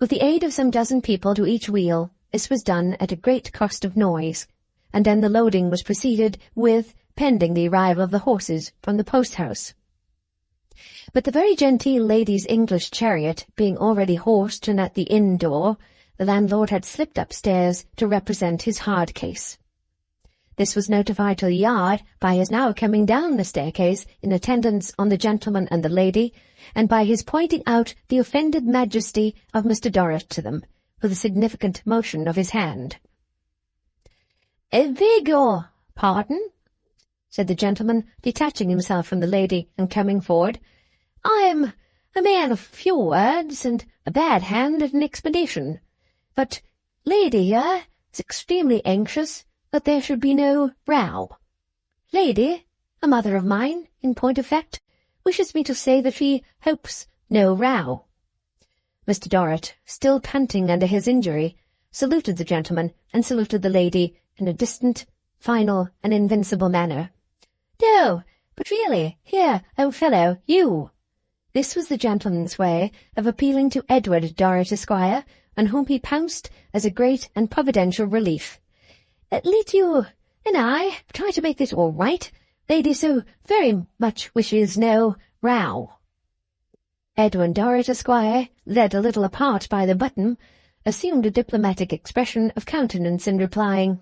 With the aid of some dozen people to each wheel, this was done at a great cost of noise, and then the loading was proceeded with, pending the arrival of the horses from the post-house. But the very genteel lady's English chariot being already horsed and at the inn door, the landlord had slipped upstairs to represent his hard case. This was notified to the yard by his now coming down the staircase in attendance on the gentleman and the lady, and by his pointing out the offended majesty of Mr. Dorrit to them, with a significant motion of his hand. "Beg your pardon," said the gentleman, detaching himself from the lady and coming forward. "I am a man of few words, and a bad hand at an explanation. But lady here is extremely anxious that there should be no row. Lady, a mother of mine, in point of fact, wishes me to say that she hopes no row." Mr. Dorrit, still panting under his injury, saluted the gentleman and saluted the lady in a distant, final, and invincible manner. "No, but really, here, old fellow, you." This was the gentleman's way of appealing to Edward Dorrit, Esquire, on whom he pounced as a great and providential relief. "Let you and I try to make this all right. Lady so very much wishes no row." Edward Dorrit, Esquire, led a little apart by the button, assumed a diplomatic expression of countenance in replying,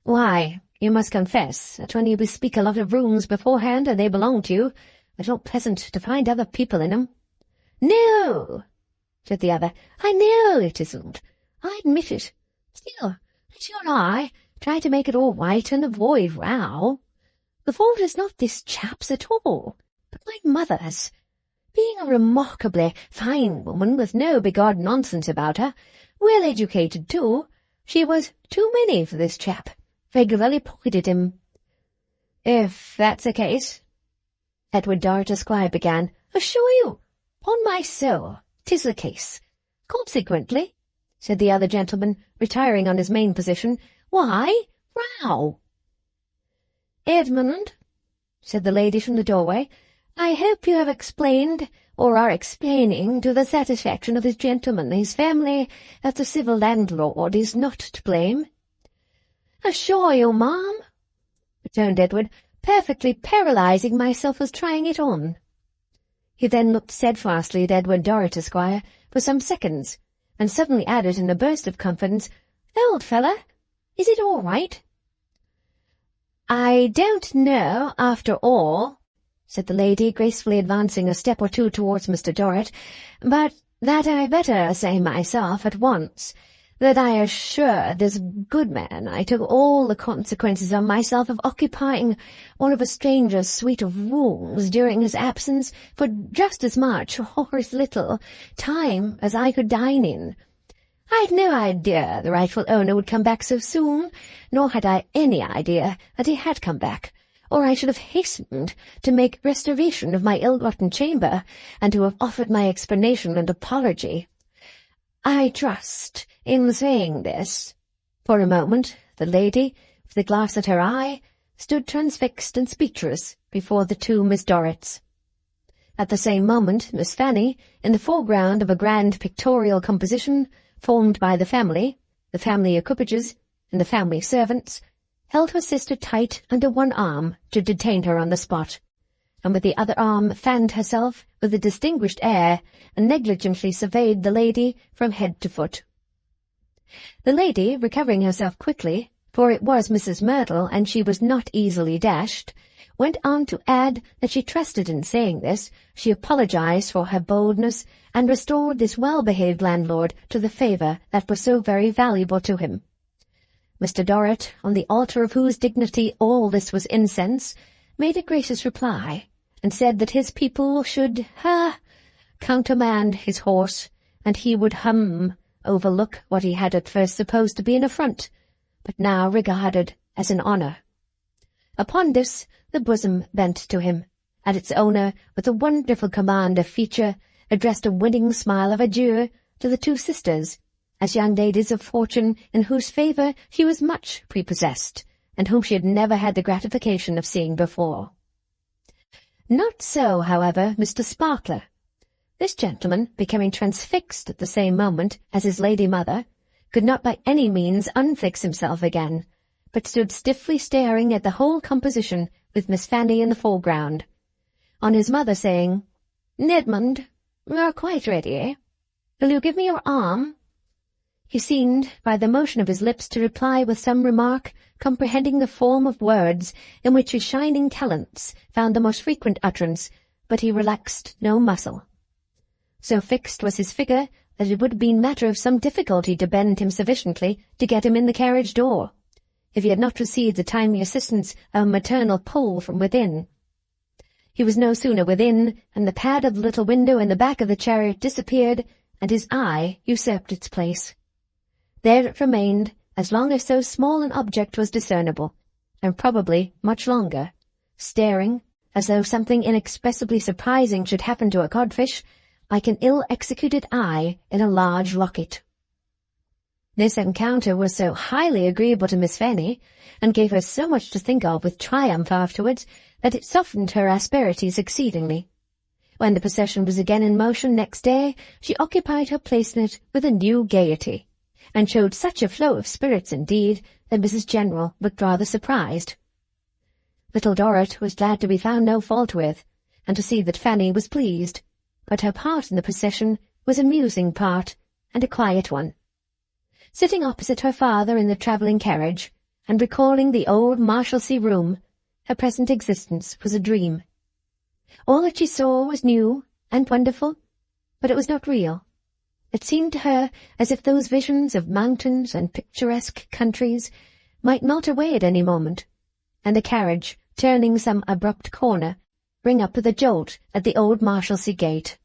"Why, you must confess that when you bespeak a lot of rooms beforehand and they belong to you, it's not pleasant to find other people in 'em." "No," said the other, "I know it isn't. I admit it. Still, let you and I try to make it all right and avoid row. The fault is not this chap's at all, but my mother's. Being a remarkably fine woman with no bigod nonsense about her, well-educated too, she was too many for this chap. Regularly pocketed him." "If that's the case," Edward Dorrit, Esquire, began, "assure you, upon my soul, 'tis the case. Consequently," said the other gentleman, retiring on his main position, "why, row." "Edmund," said the lady from the doorway, "I hope you have explained, or are explaining, to the satisfaction of this gentleman, his family, that the civil landlord is not to blame." "Assure you, ma'am," returned Edward, perfectly paralysing myself with trying it on. He then looked steadfastly at Edward Dorrit, Esquire, for some seconds, and suddenly added in a burst of confidence, "Old fella, is it all right?" "I don't know, after all," said the lady, gracefully advancing a step or two towards Mr. Dorrit, "but that I better say myself at once, that I assure this good man I took all the consequences on myself of occupying one of a stranger's suite of rooms during his absence for just as much, or as little, time as I could dine in. I had no idea the rightful owner would come back so soon, nor had I any idea that he had come back, or I should have hastened to make restoration of my ill-gotten chamber, and to have offered my explanation and apology. I trust, in saying this—" For a moment, the lady, with the glass at her eye, stood transfixed and speechless before the two Miss Dorrits. At the same moment, Miss Fanny, in the foreground of a grand pictorial composition formed by the family equipages, and the family servants, held her sister tight under one arm to detain her on the spot, and with the other arm fanned herself with a distinguished air, and negligently surveyed the lady from head to foot. The lady, recovering herself quickly, for it was Mrs. Merdle, and she was not easily dashed, went on to add that she trusted in saying this, she apologized for her boldness, and restored this well-behaved landlord to the favour that was so very valuable to him. Mr. Dorrit, on the altar of whose dignity all this was incense, made a gracious reply, and said that his people should, countermand his horse, and he would, overlook what he had at first supposed to be an affront, but now regarded as an honour. Upon this, the bosom bent to him, and its owner, with a wonderful command of feature, addressed a winning smile of adieu to the two sisters, as young ladies of fortune in whose favour she was much prepossessed, and whom she had never had the gratification of seeing before. Not so, however, Mr. Sparkler. This gentleman, becoming transfixed at the same moment as his lady mother, could not by any means unfix himself again, but stood stiffly staring at the whole composition with Miss Fanny in the foreground. on his mother saying, "Nedmund, you're quite ready, eh? Will you give me your arm?" He seemed, by the motion of his lips, to reply with some remark comprehending the form of words in which his shining talents found the most frequent utterance, but he relaxed no muscle. So fixed was his figure that it would have been matter of some difficulty to bend him sufficiently to get him in the carriage door, if he had not received the timely assistance of a maternal pull from within. He was no sooner within than the pad of the little window in the back of the chariot disappeared, and his eye usurped its place. There it remained as long as so small an object was discernible, and probably much longer, staring, as though something inexpressibly surprising should happen to a codfish, like an ill-executed eye in a large locket. This encounter was so highly agreeable to Miss Fanny, and gave her so much to think of with triumph afterwards, that it softened her asperities exceedingly. When the procession was again in motion next day, she occupied her place in it with a new gaiety, and showed such a flow of spirits indeed that Mrs. General looked rather surprised. Little Dorrit was glad to be found no fault with, and to see that Fanny was pleased, but her part in the procession was a musing part, and a quiet one. Sitting opposite her father in the travelling carriage, and recalling the old Marshalsea room, her present existence was a dream. All that she saw was new and wonderful, but it was not real. It seemed to her as if those visions of mountains and picturesque countries might melt away at any moment, and the carriage, turning some abrupt corner, bring up with a jolt at the old Marshalsea gate.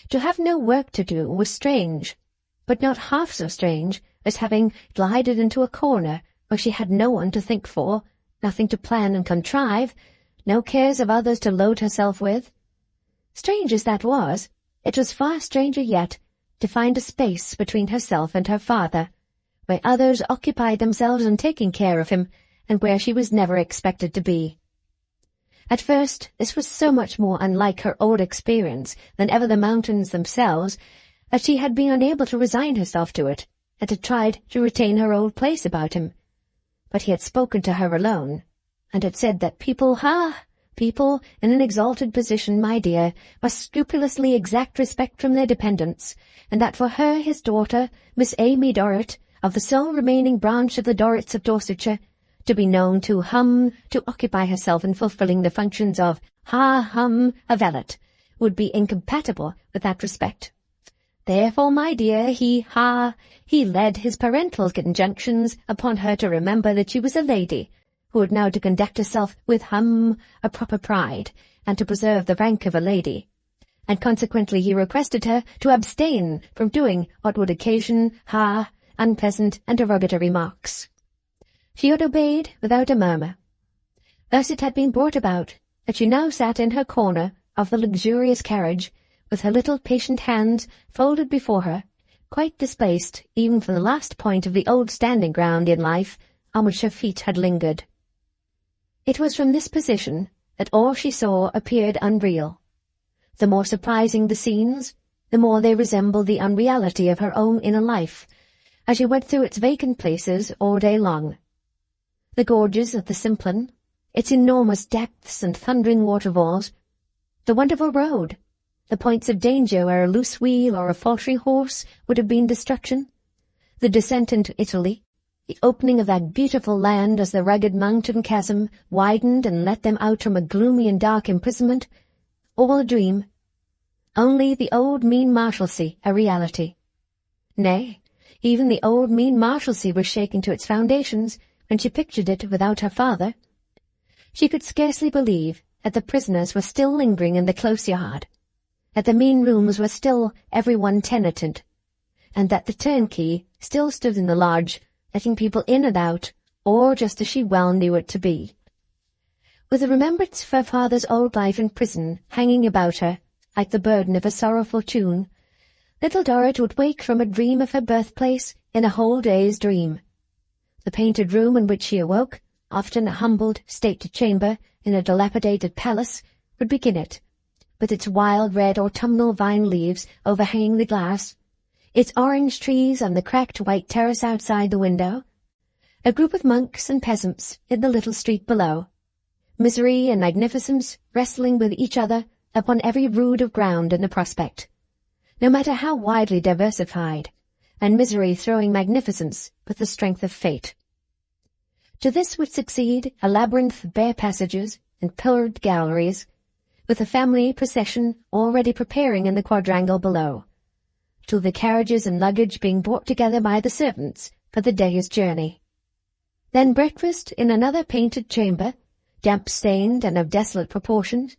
To have no work to do was strange, but not half so strange as having glided into a corner where she had no one to think for, nothing to plan and contrive, no cares of others to load herself with. Strange as that was, it was far stranger yet to find a space between herself and her father, where others occupied themselves in taking care of him, and where she was never expected to be. At first this was so much more unlike her old experience than ever the mountains themselves, that she had been unable to resign herself to it, and had tried to retain her old place about him. But he had spoken to her alone, and had said that people in an exalted position, my dear, must scrupulously exact respect from their dependents, and that for her, his daughter, Miss Amy Dorrit, of the sole remaining branch of the Dorrits of Dorsetshire, to be known to occupy herself in fulfilling the functions of a valet, would be incompatible with that respect. Therefore, my dear, he laid his parental injunctions upon her to remember that she was a lady, who had now to conduct herself with a proper pride, and to preserve the rank of a lady, and consequently he requested her to abstain from doing what would occasion unpleasant and derogatory remarks. She had obeyed without a murmur. Thus it had been brought about that she now sat in her corner of the luxurious carriage, with her little patient hands folded before her, quite displaced even from the last point of the old standing ground in life on which her feet had lingered. It was from this position that all she saw appeared unreal. The more surprising the scenes, the more they resembled the unreality of her own inner life, as she went through its vacant places all day long. The gorges of the Simplon, its enormous depths and thundering waterfalls, the wonderful road, the points of danger where a loose wheel or a faltering horse would have been destruction, the descent into Italy, the opening of that beautiful land as the rugged mountain chasm widened and let them out from a gloomy and dark imprisonment, all a dream, only the old mean Marshalsea a reality. Nay, even the old mean Marshalsea was shaken to its foundations when she pictured it without her father. She could scarcely believe that the prisoners were still lingering in the close yard, that the mean rooms were still every one tenanted, and that the turnkey still stood in the lodge, letting people in and out, or just as she well knew it to be. With the remembrance of her father's old life in prison hanging about her, like the burden of a sorrowful tune, little Dorrit would wake from a dream of her birthplace in a whole day's dream. The painted room in which she awoke, often a humbled state chamber in a dilapidated palace, would begin it, with its wild red autumnal vine leaves overhanging the glass, its orange trees on the cracked white terrace outside the window, a group of monks and peasants in the little street below, misery and magnificence wrestling with each other upon every rood of ground in the prospect, no matter how widely diversified, and misery throwing magnificence with the strength of fate. To this would succeed a labyrinth of bare passages and pillared galleries, with a family procession already preparing in the quadrangle below, till the carriages and luggage being brought together by the servants for the day's journey. Then breakfast in another painted chamber, damp-stained and of desolate proportions,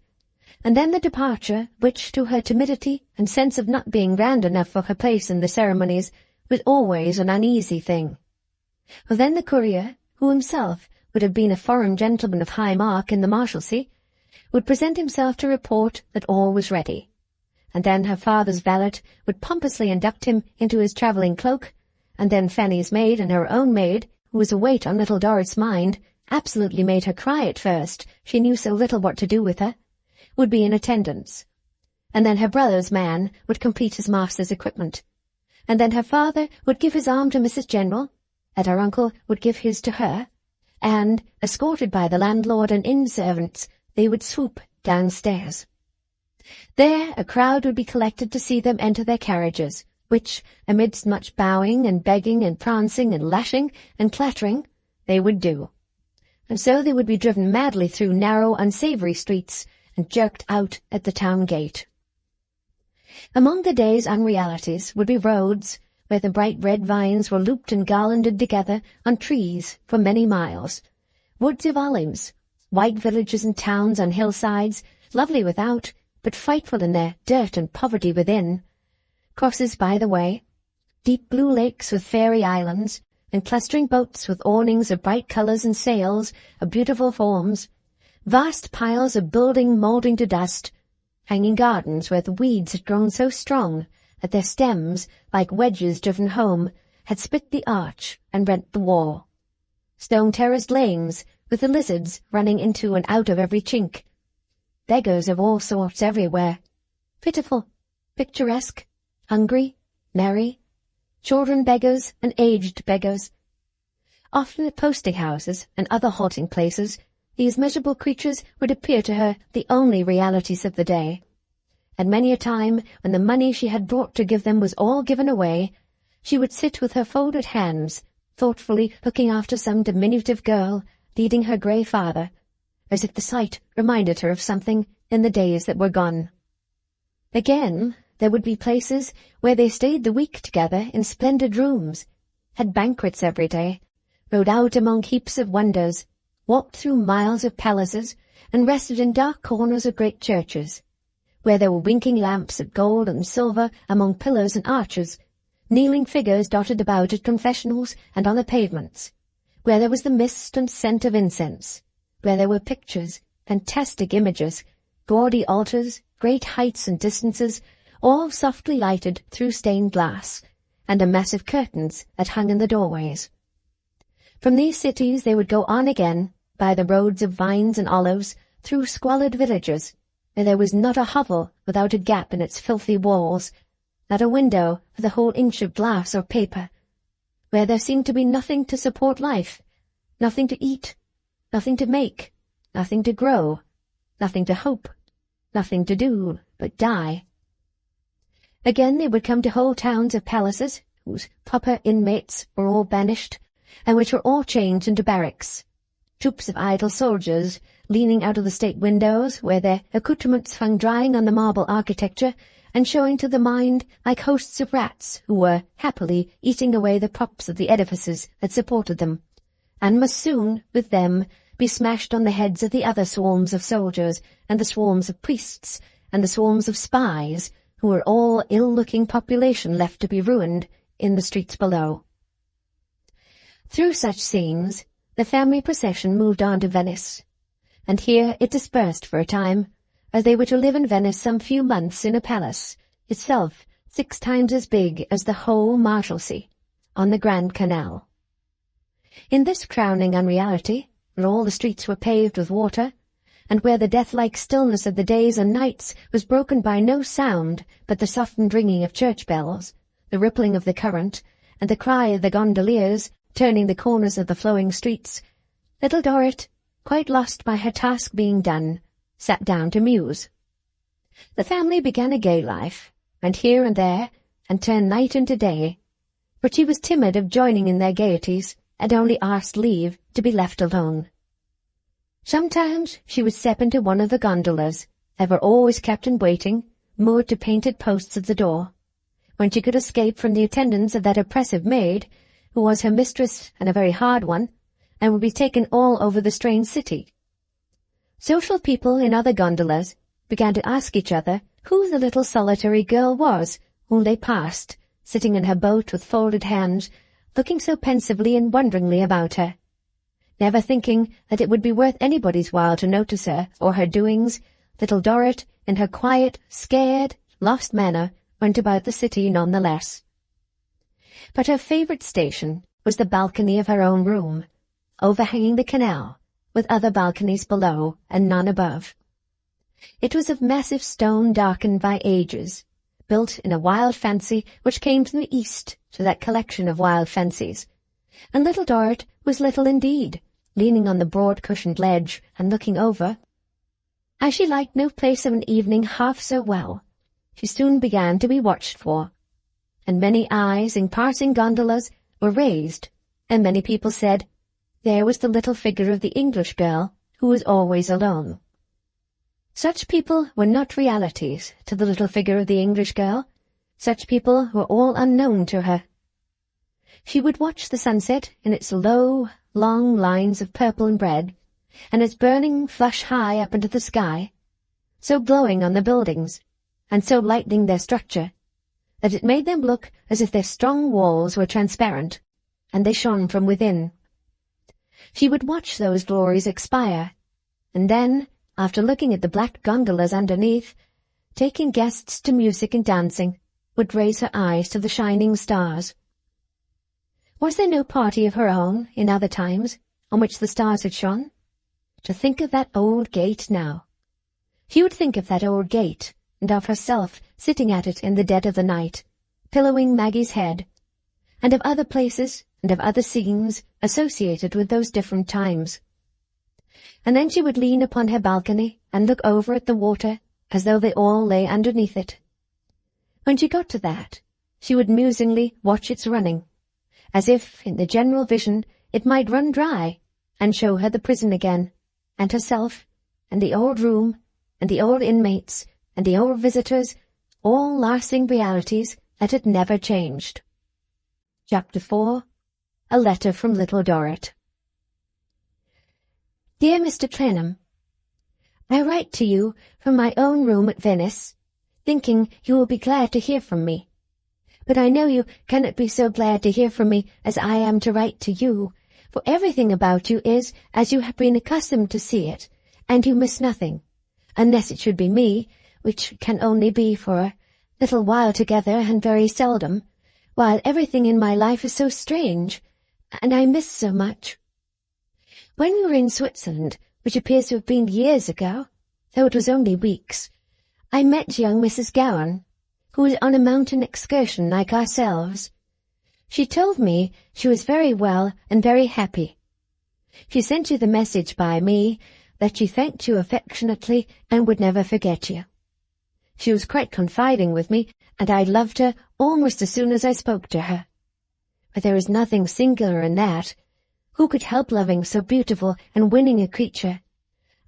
and then the departure, which to her timidity and sense of not being grand enough for her place in the ceremonies was always an uneasy thing. For then the courier, who himself would have been a foreign gentleman of high mark in the Marshalsea, would present himself to report that all was ready, and then her father's valet would pompously induct him into his travelling cloak, and then Fanny's maid and her own maid, who was a weight on little Dorrit's mind, absolutely made her cry at first, she knew so little what to do with her, would be in attendance, and then her brother's man would complete his master's equipment, and then her father would give his arm to Mrs. General, and her uncle would give his to her, and, escorted by the landlord and inn servants, they would swoop downstairs. There a crowd would be collected to see them enter their carriages, which, amidst much bowing and begging and prancing and lashing and clattering, they would do. And so they would be driven madly through narrow, unsavoury streets, and jerked out at the town gate. Among the day's unrealities would be roads, where the bright red vines were looped and garlanded together on trees for many miles, woods of olives, white villages and towns on hillsides, lovely without, but frightful in their dirt and poverty within, crosses by the way, deep blue lakes with fairy islands, and clustering boats with awnings of bright colours and sails of beautiful forms, vast piles of building mouldering to dust, hanging gardens where the weeds had grown so strong that their stems, like wedges driven home, had split the arch and rent the wall, stone-terraced lanes with the lizards running into and out of every chink, beggars of all sorts everywhere, pitiful, picturesque, hungry, merry, children beggars and aged beggars. Often at posting-houses and other halting-places, these miserable creatures would appear to her the only realities of the day, and many a time, when the money she had brought to give them was all given away, she would sit with her folded hands, thoughtfully looking after some diminutive girl, leading her grey father, as if the sight reminded her of something in the days that were gone. Again, there would be places where they stayed the week together in splendid rooms, had banquets every day, rode out among heaps of wonders, walked through miles of palaces, and rested in dark corners of great churches, where there were winking lamps of gold and silver among pillars and arches, kneeling figures dotted about at confessionals and on the pavements, where there was the mist and scent of incense, where there were pictures, fantastic images, gaudy altars, great heights and distances, all softly lighted through stained glass, and massive curtains that hung in the doorways. From these cities they would go on again, by the roads of vines and olives, through squalid villages, where there was not a hovel without a gap in its filthy walls, not a window with a whole inch of glass or paper, where there seemed to be nothing to support life, nothing to eat, nothing to make, nothing to grow, nothing to hope, nothing to do but die. Again they would come to whole towns of palaces, whose proper inmates were all banished, and which were all changed into barracks, troops of idle soldiers leaning out of the state windows, where their accoutrements hung drying on the marble architecture, and showing to the mind like hosts of rats who were happily eating away the props of the edifices that supported them, and must soon, with them, be smashed on the heads of the other swarms of soldiers, and the swarms of priests, and the swarms of spies, who were all ill-looking population left to be ruined in the streets below. Through such scenes, the family procession moved on to Venice, and here it dispersed for a time, as they were to live in Venice some few months in a palace, itself 6 times as big as the whole Marshalsea, on the Grand Canal. In this crowning unreality, where all the streets were paved with water, and where the death-like stillness of the days and nights was broken by no sound but the softened ringing of church bells, the rippling of the current, and the cry of the gondoliers turning the corners of the flowing streets, little Dorrit, quite lost by her task being done, sat down to muse. The family began a gay life, went here and there, and turned night into day, but she was timid of joining in their gaieties, and only asked leave to be left alone. Sometimes she would step into one of the gondolas that were always kept in waiting, moored to painted posts at the door, when she could escape from the attendance of that oppressive maid, who was her mistress and a very hard one, and would be taken all over the strange city. Social people in other gondolas began to ask each other who the little solitary girl was whom they passed, sitting in her boat with folded hands, looking so pensively and wonderingly about her. Never thinking that it would be worth anybody's while to notice her or her doings, little Dorrit, in her quiet, scared, lost manner, went about the city none the less. But her favourite station was the balcony of her own room, overhanging the canal, with other balconies below and none above. It was of massive stone darkened by ages, built in a wild fancy which came from the east to that collection of wild fancies, and little Dorrit was little indeed, leaning on the broad-cushioned ledge and looking over. As she liked no place of an evening half so well, she soon began to be watched for, and many eyes in passing gondolas were raised, and many people said, there was the little figure of the English girl who was always alone. Such people were not realities to the little figure of the English girl. Such people were all unknown to her. She would watch the sunset in its low, long lines of purple and red, and its burning flush high up into the sky, so glowing on the buildings, and so lightening their structure, that it made them look as if their strong walls were transparent, and they shone from within. She would watch those glories expire, and then, after looking at the black gondolas underneath, taking guests to music and dancing, would raise her eyes to the shining stars. Was there no party of her own, in other times, on which the stars had shone? To think of that old gate now. She would think of that old gate, and of herself sitting at it in the dead of the night, pillowing Maggie's head, and of other places and of other scenes associated with those different times. And then she would lean upon her balcony and look over at the water as though they all lay underneath it. When she got to that, she would musingly watch its running, as if in the general vision it might run dry, and show her the prison again, and herself, and the old room, and the old inmates, and the old visitors, all lasting realities that had never changed. Chapter 4. A Letter from Little Dorrit. Dear Mr. Clennam, I write to you from my own room at Venice, thinking you will be glad to hear from me. But I know you cannot be so glad to hear from me as I am to write to you, for everything about you is as you have been accustomed to see it, and you miss nothing, unless it should be me, which can only be for a little while together and very seldom, while everything in my life is so strange, and I miss so much. When we were in Switzerland, which appears to have been years ago, though it was only weeks, I met young Mrs. Gowan, who was on a mountain excursion like ourselves. She told me she was very well and very happy. She sent you the message by me that she thanked you affectionately and would never forget you. She was quite confiding with me, and I loved her almost as soon as I spoke to her. But there is nothing singular in that. Who could help loving so beautiful and winning a creature?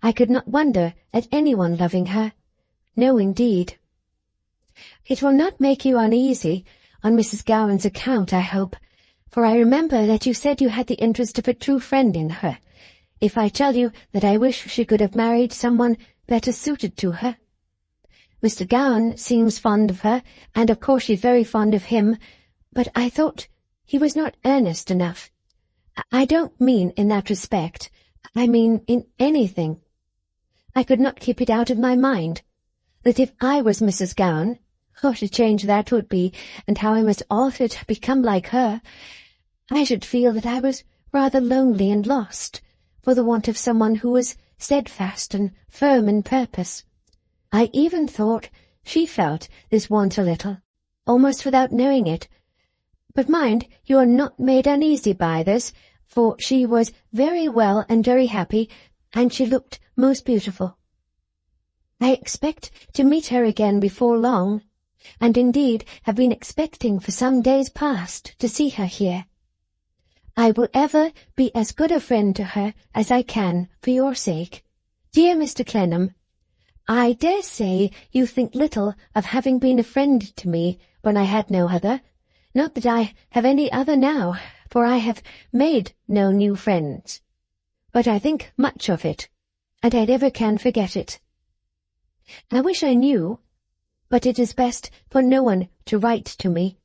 I could not wonder at anyone loving her. No, indeed. It will not make you uneasy on Mrs. Gowan's account, I hope, for I remember that you said you had the interest of a true friend in her, if I tell you that I wish she could have married someone better suited to her. Mr. Gowan seems fond of her, and of course she's very fond of him, but I thought he was not earnest enough. I don't mean in that respect. I mean in anything. I could not keep it out of my mind that if I was Mrs. Gowan, what a change that would be, and how I must alter to become like her, I should feel that I was rather lonely and lost, for the want of someone who was steadfast and firm in purpose. I even thought she felt this want a little, almost without knowing it. But mind, you are not made uneasy by this, for she was very well and very happy, and she looked most beautiful. I expect to meet her again before long, and indeed have been expecting for some days past to see her here. I will ever be as good a friend to her as I can for your sake. Dear Mr. Clennam, I dare say you think little of having been a friend to me when I had no other. Not that I have any other now, for I have made no new friends. But I think much of it, and I never can forget it. I wish I knew, but it is best for no one to write to me,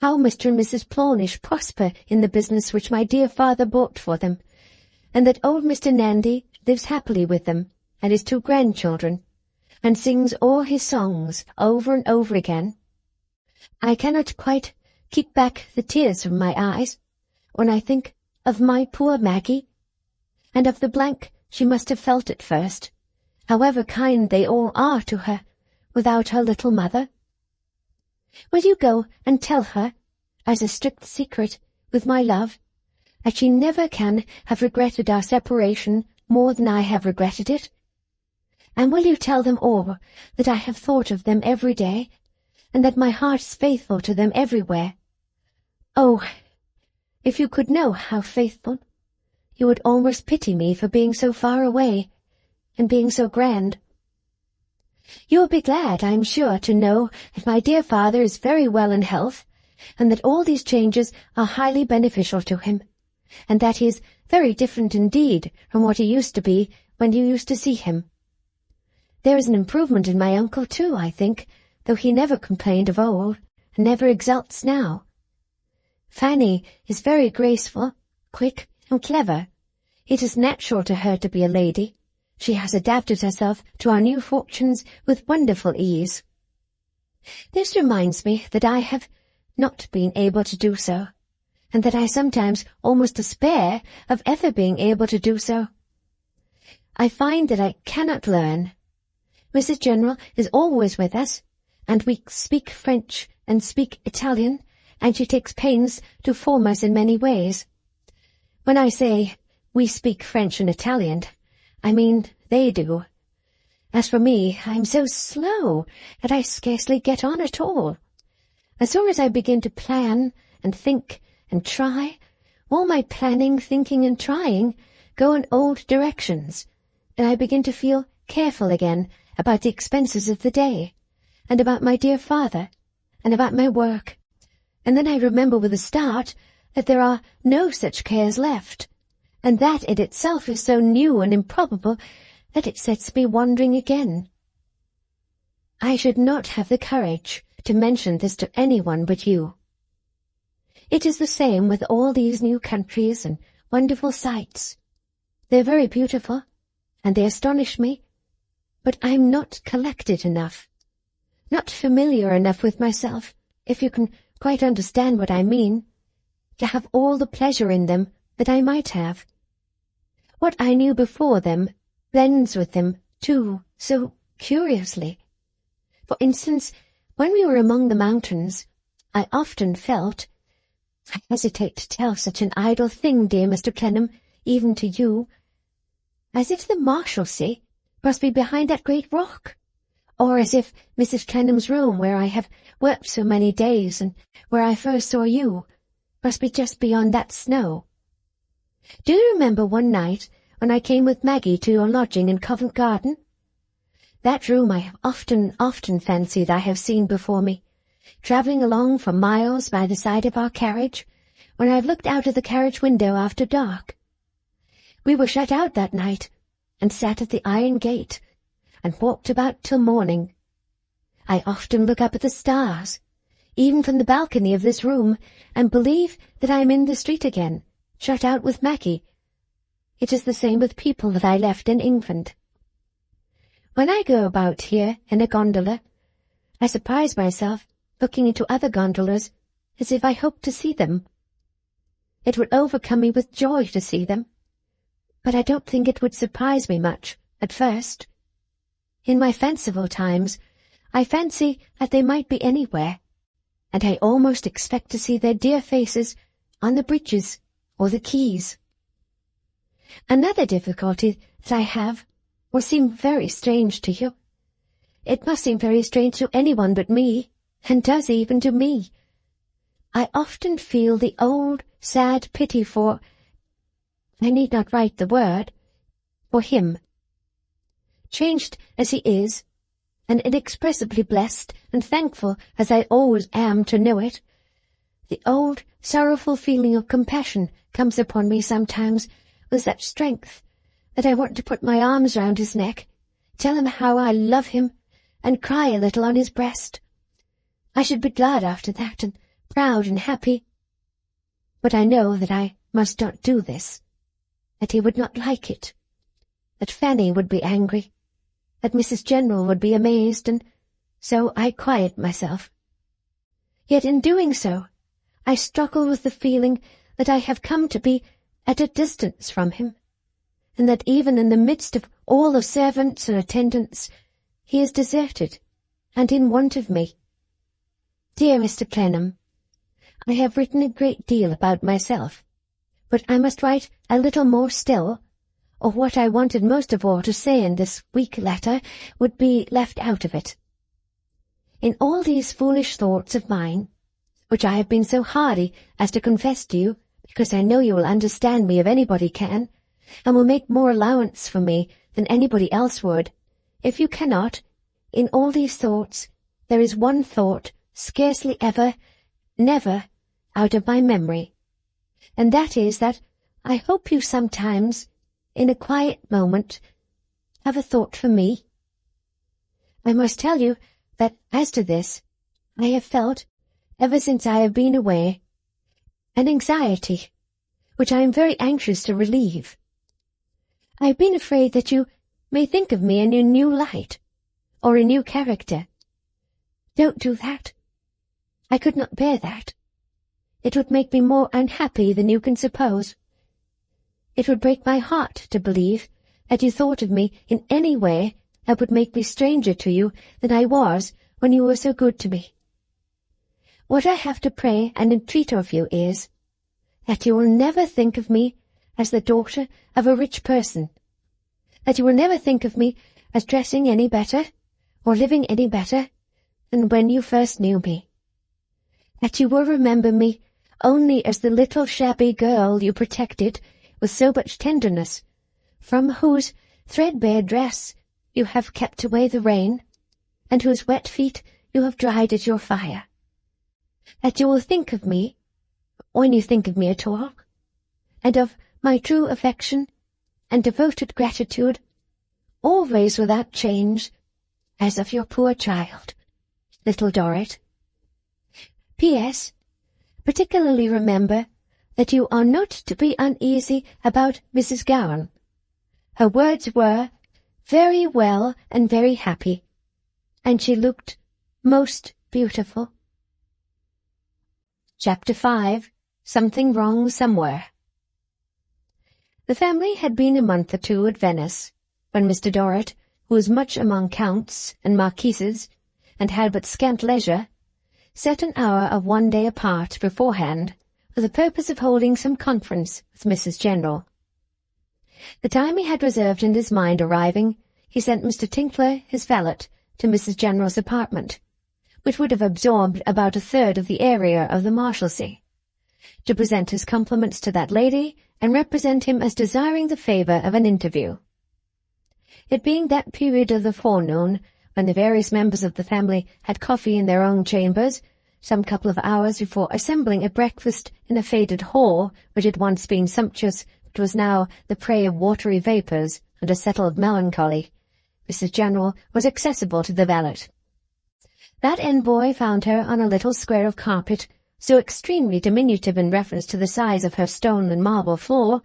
how Mr. and Mrs. Plornish prosper in the business which my dear father bought for them, and that old Mr. Nandy lives happily with them and his 2 grandchildren, and sings all his songs over and over again. I cannot quite keep back the tears from my eyes when I think of my poor Maggie, and of the blank she must have felt at first, however kind they all are to her, without her little mother. Will you go and tell her, as a strict secret, with my love, that she never can have regretted our separation more than I have regretted it? And will you tell them all that I have thought of them every day, and that my heart is faithful to them everywhere? Oh, if you could know how faithful, you would almost pity me for being so far away, and being so grand. You will be glad, I am sure, to know that my dear father is very well in health, and that all these changes are highly beneficial to him, and that he is very different indeed from what he used to be when you used to see him. There is an improvement in my uncle, too, I think, though he never complained of old, and never exults now. Fanny is very graceful, quick, and clever. It is natural to her to be a lady. She has adapted herself to our new fortunes with wonderful ease. This reminds me that I have not been able to do so, and that I sometimes almost despair of ever being able to do so. I find that I cannot learn. Mrs. General is always with us, and we speak French and speak Italian, and she takes pains to form us in many ways. When I say we speak French and Italian, I mean they do. As for me, I am so slow that I scarcely get on at all. As soon as I begin to plan and think and try, all my planning, thinking, and trying go in old directions, and I begin to feel careful again about the expenses of the day, and about my dear father, and about my work, and then I remember with a start that there are no such cares left, and that in itself is so new and improbable that it sets me wondering again. I should not have the courage to mention this to anyone but you. It is the same with all these new countries and wonderful sights. They are very beautiful, and they astonish me, but I am not collected enough, not familiar enough with myself, if you can quite understand what I mean, to have all the pleasure in them that I might have. What I knew before them blends with them, too, so curiously. For instance, when we were among the mountains, I often felt— I hesitate to tell such an idle thing, dear Mr. Clennam, even to you— as if the Marshalsea must be behind that great rock, or as if Mrs. Clennam's room, where I have worked so many days, and where I first saw you, must be just beyond that snow. Do you remember one night when I came with Maggie to your lodging in Covent Garden? That room I have often fancied I have seen before me, travelling along for miles by the side of our carriage, when I have looked out of the carriage window after dark. We were shut out that night, and sat at the iron gate, and walked about till morning. I often look up at the stars, even from the balcony of this room, and believe that I am in the street again, shut out with Maggie. It is the same with people that I left in England. When I go about here in a gondola, I surprise myself looking into other gondolas as if I hoped to see them. It would overcome me with joy to see them, but I don't think it would surprise me much at first. In my fanciful times, I fancy that they might be anywhere, and I almost expect to see their dear faces on the bridges or the quays. Another difficulty that I have will seem very strange to you. It must seem very strange to anyone but me, and does even to me. I often feel the old, sad pity for— I need not write the word— for him. Changed as he is, and inexpressibly blessed and thankful as I always am to know it, the old, sorrowful feeling of compassion comes upon me sometimes with such strength that I want to put my arms round his neck, tell him how I love him, and cry a little on his breast. I should be glad after that, and proud and happy. But I know that I must not do this, that he would not like it, that Fanny would be angry, that Mrs. General would be amazed, and so I quiet myself. Yet in doing so, I struggle with the feeling that I have come to be at a distance from him, and that even in the midst of all the servants and attendants, he is deserted and in want of me. Dear Mr. Clennam, I have written a great deal about myself, but I must write a little more still, or what I wanted most of all to say in this weak letter would be left out of it. In all these foolish thoughts of mine, which I have been so hardy as to confess to you, because I know you will understand me if anybody can, and will make more allowance for me than anybody else would, if you cannot, in all these thoughts there is one thought scarcely ever, never, out of my memory, and that is that I hope you sometimes, in a quiet moment, have a thought for me. I must tell you that as to this, I have felt, ever since I have been away, an anxiety, which I am very anxious to relieve. I have been afraid that you may think of me in a new light, or a new character. Don't do that. I could not bear that. It would make me more unhappy than you can suppose. It would break my heart to believe that you thought of me in any way that would make me stranger to you than I was when you were so good to me. What I have to pray and entreat of you is, that you will never think of me as the daughter of a rich person, that you will never think of me as dressing any better, or living any better, than when you first knew me, that you will remember me only as the little shabby girl you protected with so much tenderness, from whose threadbare dress you have kept away the rain, and whose wet feet you have dried at your fire. That you will think of me, when you think of me at all, and of my true affection and devoted gratitude, always without change, as of your poor child, little Dorrit. P.S. Particularly remember that you are not to be uneasy about Mrs. Gowan. Her words were, very well and very happy, and she looked most beautiful. Chapter 5. Something Wrong Somewhere. The family had been a month or two at Venice, when Mr. Dorrit, who was much among counts and marquises, and had but scant leisure, set an hour of one day apart beforehand for the purpose of holding some conference with Mrs. General. The time he had reserved in his mind arriving, he sent Mr. Tinkler, his valet, to Mrs. General's apartment, which would have absorbed about a third of the area of the Marshalsea, to present his compliments to that lady and represent him as desiring the favour of an interview. It being that period of the forenoon when the various members of the family had coffee in their own chambers, some couple of hours before assembling at breakfast in a faded hall which had once been sumptuous but was now the prey of watery vapours and a settled melancholy, Mrs. General was accessible to the valet. That envoy found her on a little square of carpet, so extremely diminutive in reference to the size of her stone and marble floor,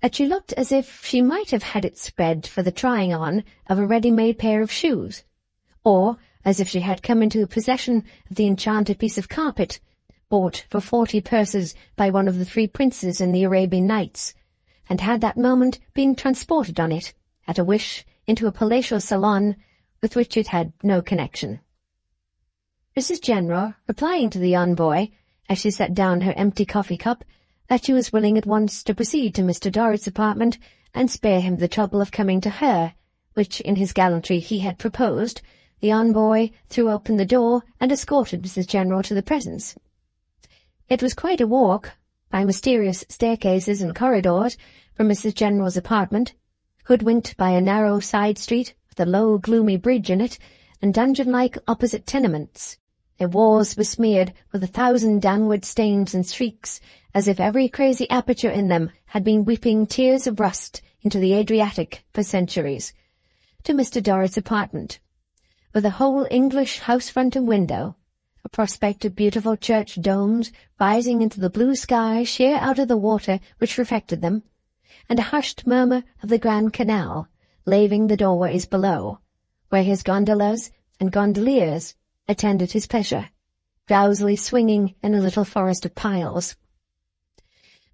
that she looked as if she might have had it spread for the trying on of a ready-made pair of shoes, or as if she had come into possession of the enchanted piece of carpet, bought for 40 purses by one of the 3 princes in the Arabian Nights, and had that moment been transported on it, at a wish, into a palatial salon with which it had no connection. Mrs. General, replying to the envoy, as she set down her empty coffee-cup, that she was willing at once to proceed to Mr. Dorrit's apartment and spare him the trouble of coming to her, which in his gallantry he had proposed. The envoy threw open the door and escorted Mrs. General to the presence. It was quite a walk, by mysterious staircases and corridors, from Mrs. General's apartment, hoodwinked by a narrow side street with a low gloomy bridge in it, and dungeon-like opposite tenements. Their walls besmeared with 1,000 downward stains and streaks, as if every crazy aperture in them had been weeping tears of rust into the Adriatic for centuries, to Mr. Dorrit's apartment, with a whole English house-front and window, a prospect of beautiful church domes rising into the blue sky sheer out of the water which reflected them, and a hushed murmur of the Grand Canal laving the doorways below, where his gondolas and gondoliers attended his pleasure, drowsily swinging in a little forest of piles.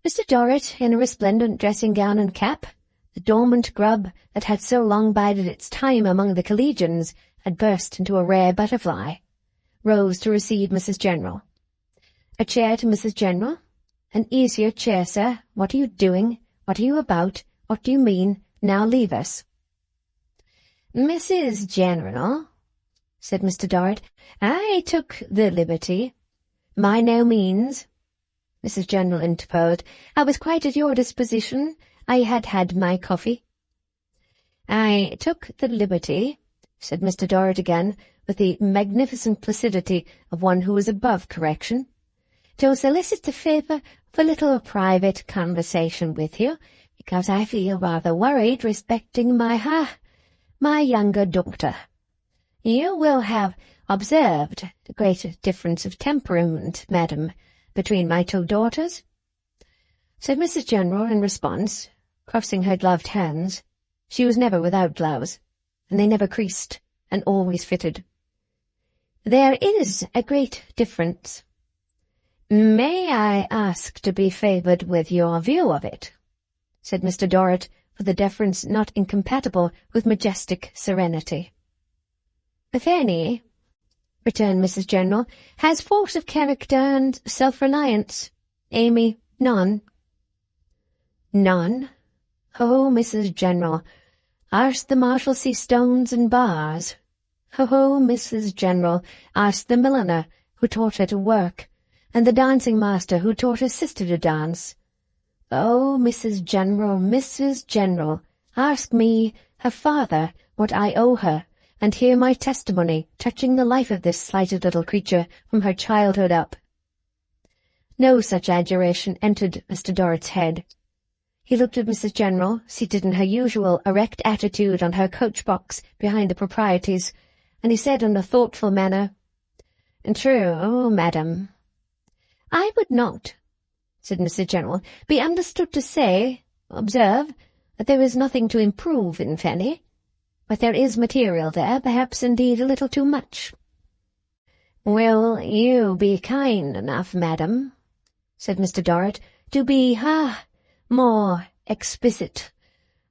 Mr. Dorrit, in a resplendent dressing-gown and cap, the dormant grub that had so long bided its time among the collegians, had burst into a rare butterfly, rose to receive Mrs. General. A chair to Mrs. General. An easier chair, sir. What are you doing? What are you about? What do you mean? Now leave us. Mrs. General, said Mr. Dorrit, I took the liberty. By no means, Mrs. General interposed. I was quite at your disposition. I had had my coffee. I took the liberty, said Mr. Dorrit again, with the magnificent placidity of one who was above correction, to solicit the favour of a little private conversation with you, because I feel rather worried respecting my younger daughter. You will have observed the great difference of temperament, madam, between my two daughters, said Mrs. General in response, crossing her gloved hands. She was never without gloves, and they never creased, and always fitted. There is a great difference. May I ask to be favoured with your view of it? Said Mr. Dorrit, with a deference not incompatible with majestic serenity. Fanny, returned Mrs. General, has force of character and self-reliance. Amy, none. None? Oh, Mrs. General, ask the Marshalsea stones and bars. Oh, Mrs. General, ask the milliner who taught her to work, and the dancing-master who taught her sister to dance. Oh, Mrs. General, ask me, her father, what I owe her, and hear my testimony touching the life of this slighted little creature from her childhood up. No such adjuration entered Mr. Dorrit's head. He looked at Mrs. General, seated in her usual erect attitude on her coach-box behind the proprieties, and he said in a thoughtful manner, True, madam. I would not, said Mrs. General, be understood to say, observe, that there is nothing to improve in Fanny, but there is material there, perhaps indeed a little too much. Will you be kind enough, madam, said Mr. Dorrit, to be, more explicit.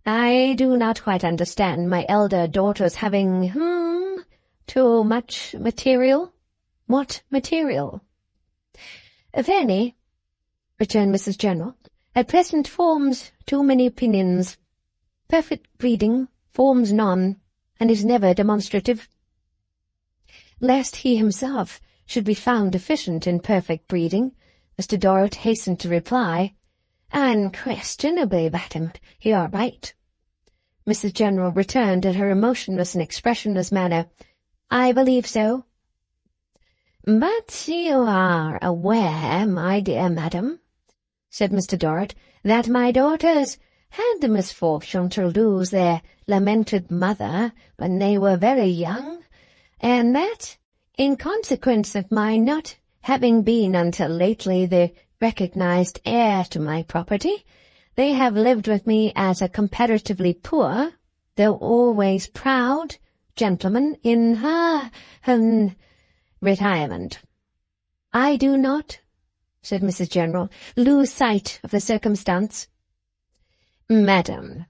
I do not quite understand my elder daughter's having, too much material. What material? Fanny, returned Mrs. General, at present forms too many opinions. Perfect breeding forms none, and is never demonstrative. Lest he himself should be found deficient in perfect breeding, Mr. Dorrit hastened to reply, Unquestionably, madam, you are right. Mrs. General returned in her emotionless and expressionless manner, I believe so. But you are aware, my dear madam, said Mr. Dorrit, that my daughters had the misfortune to lose their lamented mother when they were very young, and that, in consequence of my not having been until lately the recognized heir to my property, they have lived with me as a comparatively poor, though always proud, gentleman in retirement. I do not, said Mrs. General, lose sight of the circumstance. Madam,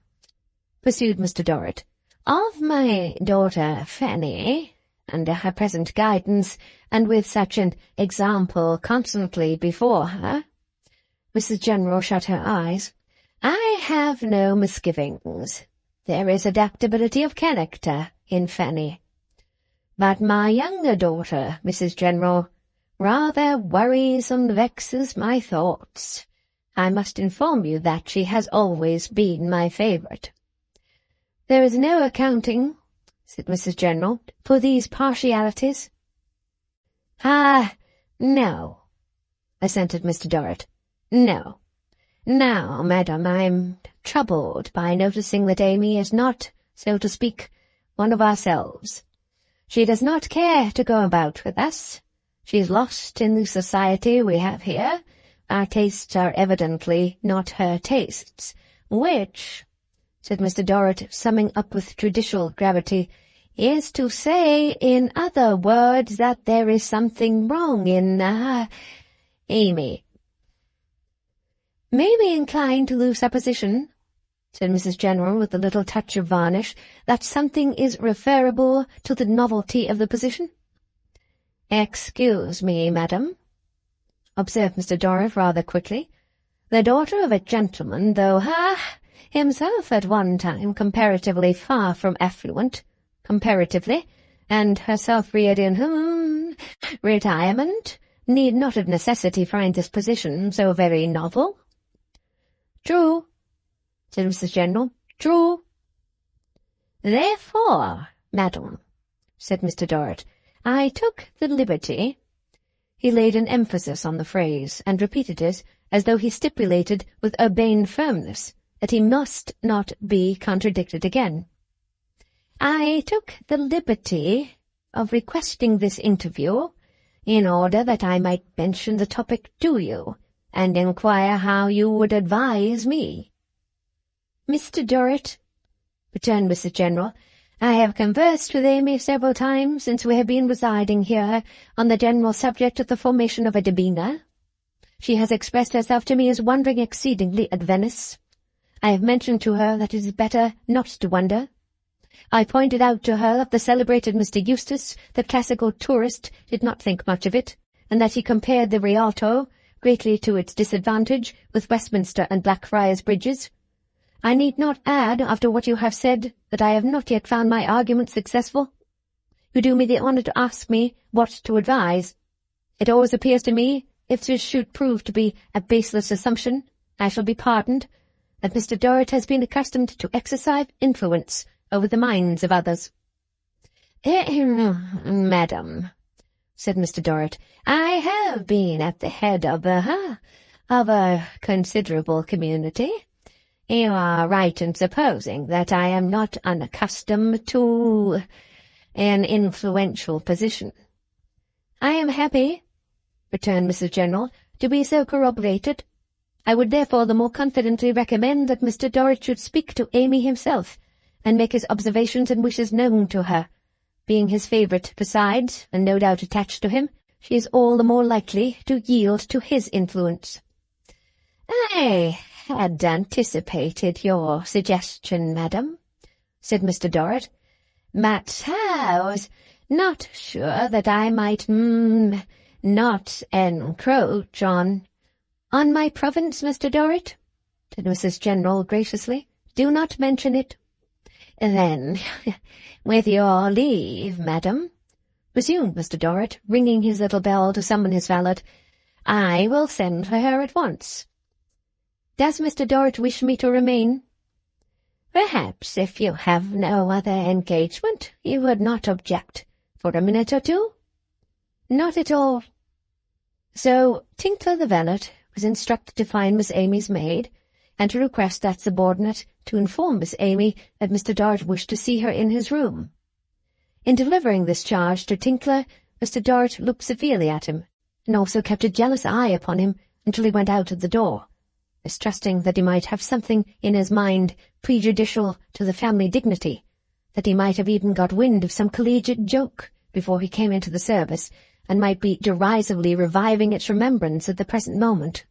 pursued Mr. Dorrit, of my daughter Fanny, under her present guidance, and with such an example constantly before her, Mrs. General shut her eyes. "I have no misgivings. There is adaptability of character in Fanny. But my younger daughter, Mrs. General, rather worries and vexes my thoughts. I must inform you that she has always been my favourite." "There is no accounting," said Mrs. General, "for these partialities." "Ah, no," assented Mr. Dorrit. "No. Now, madam, I'm troubled by noticing that Amy is not, so to speak, one of ourselves. She does not care to go about with us. She is lost in the society we have here. Our tastes are evidently not her tastes, which," said Mr. Dorrit, summing up with judicial gravity, "is to say, in other words, that there is something wrong in, Amy." "May we incline to the supposition," said Mrs. General, with a little touch of varnish, "that something is referable to the novelty of the position?" "Excuse me, madam," observed Mr. Dorrit rather quickly. "The daughter of a gentleman, though, himself at one time comparatively far from affluent, comparatively, and herself reared in, retirement, need not of necessity find this position so very novel." "True," said Mrs. General, "true." "Therefore, madam," said Mr. Dorrit, "I took the liberty—" He laid an emphasis on the phrase, and repeated it, as though he stipulated with urbane firmness that he must not be contradicted again. "I took the liberty of requesting this interview in order that I might mention the topic to you, and inquire how you would advise me." "Mr. Dorrit," returned Mrs. General, "I have conversed with Amy several times since we have been residing here on the general subject of the formation of a demeanour. She has expressed herself to me as wondering exceedingly at Venice. I have mentioned to her that it is better not to wonder. I pointed out to her that the celebrated Mr. Eustace, the classical tourist, did not think much of it, and that he compared the Rialto, greatly to its disadvantage, with Westminster and Blackfriars Bridges. I need not add, after what you have said, that I have not yet found my argument successful. You do me the honour to ask me what to advise. It always appears to me, if this should prove to be a baseless assumption, I shall be pardoned, that Mr. Dorrit has been accustomed to exercise influence over the minds of others." "Madam," said Mr. Dorrit, "I have been at the head of a considerable community. You are right in supposing that I am not unaccustomed to an influential position." "I am happy," returned Mrs. General, "to be so corroborated. I would therefore the more confidently recommend that Mr. Dorrit should speak to Amy himself, and make his observations and wishes known to her. Being his favourite besides, and no doubt attached to him, she is all the more likely to yield to his influence." "I had anticipated your suggestion, madam," said Mr. Dorrit, "but I was not sure that I might, not encroach on—" "On my province, Mr. Dorrit," said Mrs. General graciously. "Do not mention it." "Then, with your leave, madam," resumed Mr. Dorrit, ringing his little bell to summon his valet, "I will send for her at once." "Does Mr. Dorrit wish me to remain?" "Perhaps, if you have no other engagement, you would not object for a minute or two?" "Not at all." So Tinkler the valet was instructed to find Miss Amy's maid, and to request that subordinate to inform Miss Amy that Mr. Dorrit wished to see her in his room. In delivering this charge to Tinkler, Mr. Dorrit looked severely at him, and also kept a jealous eye upon him until he went out at the door, mistrusting that he might have something in his mind prejudicial to the family dignity, that he might have even got wind of some collegiate joke before he came into the service, and might be derisively reviving its remembrance at the present moment.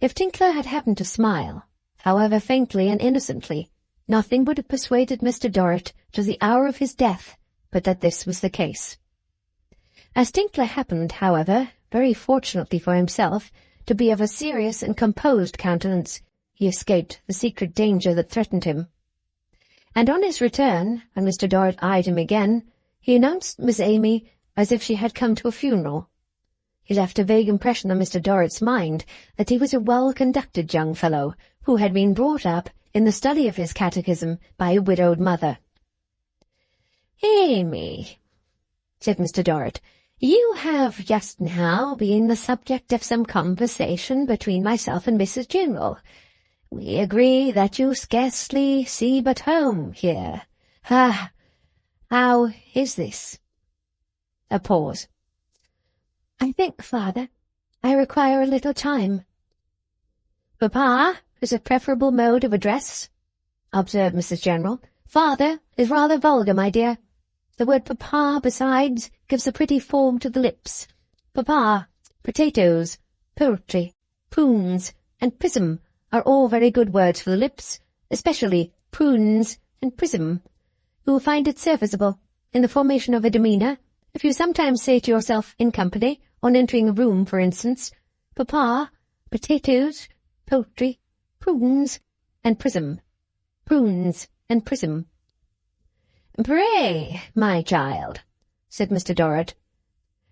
If Tinkler had happened to smile, however faintly and innocently, nothing would have persuaded Mr. Dorrit to the hour of his death but that this was the case. As Tinkler happened, however, very fortunately for himself, to be of a serious and composed countenance, he escaped the secret danger that threatened him. And on his return, when Mr. Dorrit eyed him again, he announced Miss Amy as if she had come to a funeral. He left a vague impression on Mr. Dorrit's mind that he was a well-conducted young fellow who had been brought up in the study of his catechism by a widowed mother. "Amy," said Mr. Dorrit, "you have just now been the subject of some conversation between myself and Mrs. General. We agree that you scarcely see but home here. How is this?" A pause. "I think, father, I require a little time." "Papa is a preferable mode of address," observed Mrs. General. "Father is rather vulgar, my dear. The word papa, besides, gives a pretty form to the lips. Papa, potatoes, poultry, prunes, and prism are all very good words for the lips, especially prunes and prism. You will find it serviceable in the formation of a demeanour if you sometimes say to yourself in company, on entering a room, for instance, Papa, potatoes, poultry, prunes, and prism. Prunes and prism." "Pray, my child," said Mr. Dorrit,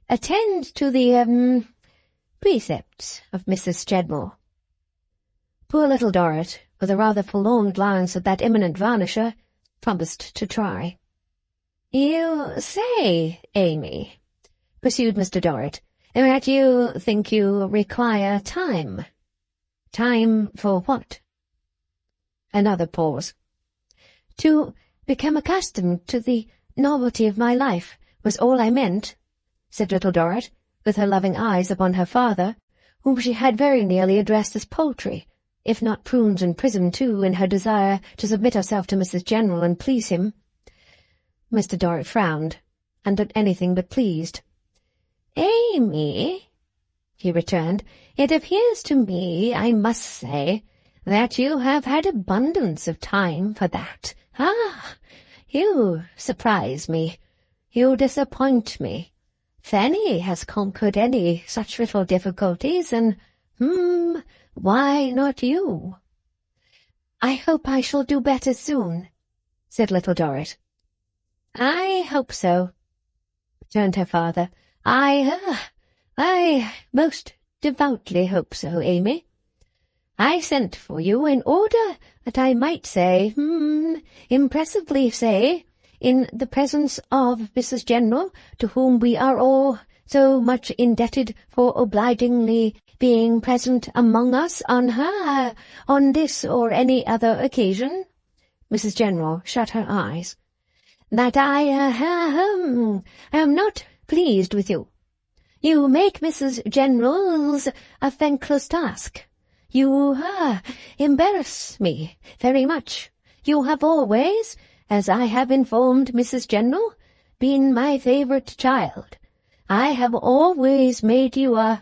"attend to the, precepts of Mrs. General." Poor little Dorrit, with a rather forlorn glance at that eminent varnisher, promised to try. "You say, Amy," pursued Mr. Dorrit, "that you think you require time. Time for what?" Another pause. "To become accustomed to the novelty of my life was all I meant," said little Dorrit, with her loving eyes upon her father, whom she had very nearly addressed as poultry, if not prunes and prism too, in her desire to submit herself to Mrs. General and please him. Mr. Dorrit frowned, and looked anything but pleased. "Amy," he returned, "it appears to me, I must say, that you have had abundance of time for that. You surprise me. You disappoint me. Fanny has conquered any such little difficulties, and, why not you?" "I hope I shall do better soon," said little Dorrit. "I hope so," returned her father. I most devoutly hope so, Amy. I sent for you in order that I might say, impressively say, in the presence of Mrs. General, to whom we are all so much indebted for obligingly being present among us on this or any other occasion." Mrs. General shut her eyes. "That I am not pleased with you. You make Mrs. General's a thankless task. You embarrass me very much. You have always, as I have informed Mrs. General, been my favourite child. I have always made you a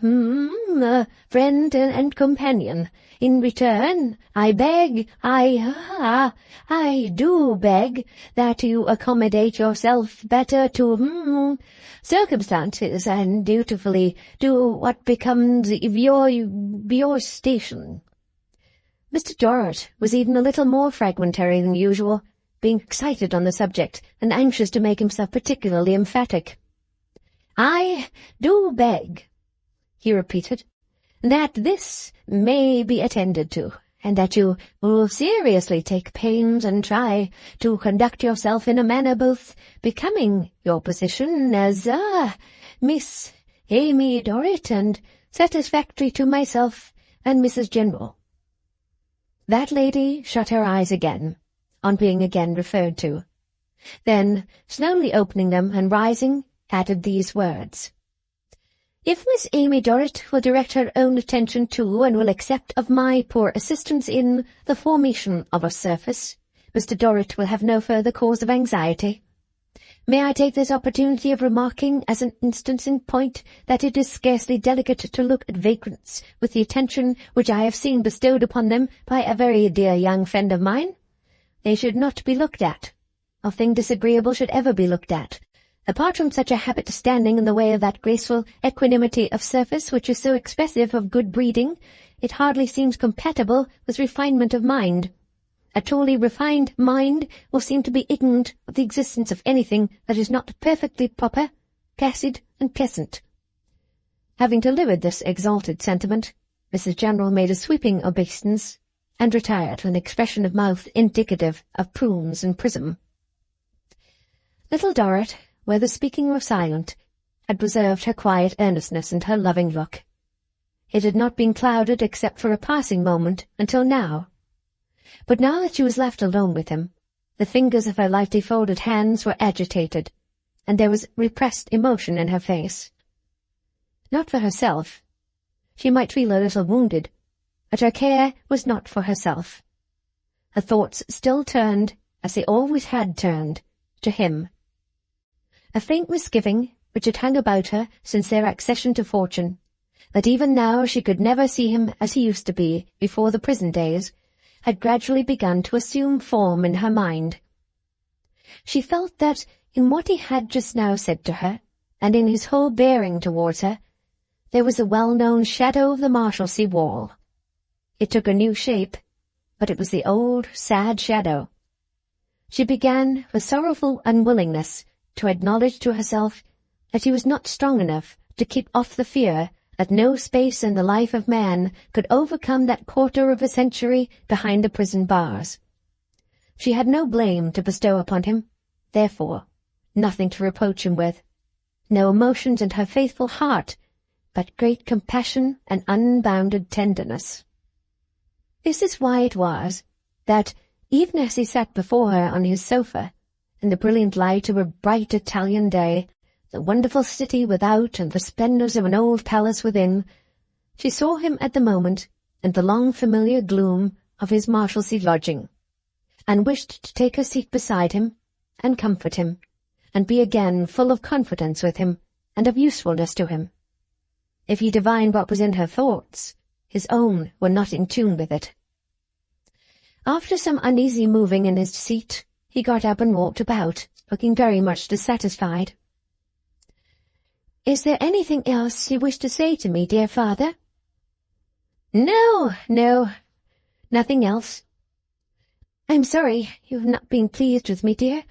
friend and companion. In return, I do beg that you accommodate yourself better to circumstances and dutifully do what becomes of your station." Mr. Dorrit was even a little more fragmentary than usual, being excited on the subject and anxious to make himself particularly emphatic. "I do beg," he repeated, "that this may be attended to, and that you will seriously take pains and try to conduct yourself in a manner both becoming your position as Miss Amy Dorrit and satisfactory to myself and Mrs. General." That lady shut her eyes again, on being again referred to. Then, slowly opening them and rising, added these words: "If Miss Amy Dorrit will direct her own attention to and will accept of my poor assistance in the formation of a surface, Mr. Dorrit will have no further cause of anxiety. May I take this opportunity of remarking as an instance in point that it is scarcely delicate to look at vagrants with the attention which I have seen bestowed upon them by a very dear young friend of mine? They should not be looked at. Nothing disagreeable should ever be looked at, Apart from such a habit standing in the way of that graceful equanimity of surface which is so expressive of good breeding, it hardly seems compatible with refinement of mind. A truly refined mind will seem to be ignorant of the existence of anything that is not perfectly proper, placid, and pleasant. Having delivered this exalted sentiment, Mrs. General made a sweeping obeisance, and retired with an expression of mouth indicative of prunes and prism. Little Dorrit, whether speaking or silent, had preserved her quiet earnestness and her loving look. It had not been clouded except for a passing moment until now. But now that she was left alone with him, the fingers of her lightly folded hands were agitated, and there was repressed emotion in her face. Not for herself. She might feel a little wounded, but her care was not for herself. Her thoughts still turned, as they always had turned, to him. A faint misgiving, which had hung about her since their accession to fortune, that even now she could never see him as he used to be before the prison days, had gradually begun to assume form in her mind. She felt that in what he had just now said to her, and in his whole bearing towards her, there was a well-known shadow of the Marshalsea wall. It took a new shape, but it was the old, sad shadow. She began, with sorrowful unwillingness, to acknowledge to herself that she was not strong enough to keep off the fear that no space in the life of man could overcome that quarter of a century behind the prison bars. She had no blame to bestow upon him, therefore nothing to reproach him with, no emotions in her faithful heart, but great compassion and unbounded tenderness. This is why it was that, even as he sat before her on his sofa, in the brilliant light of a bright Italian day, the wonderful city without and the splendours of an old palace within, she saw him at the moment in the long familiar gloom of his Marshalsea lodging, and wished to take her seat beside him, and comfort him, and be again full of confidence with him, and of usefulness to him. If he divined what was in her thoughts, his own were not in tune with it. After some uneasy moving in his seat, he got up and walked about, looking very much dissatisfied. "Is there anything else you wish to say to me, dear father?" No, nothing else. "I'm sorry you have not been pleased with me, dear.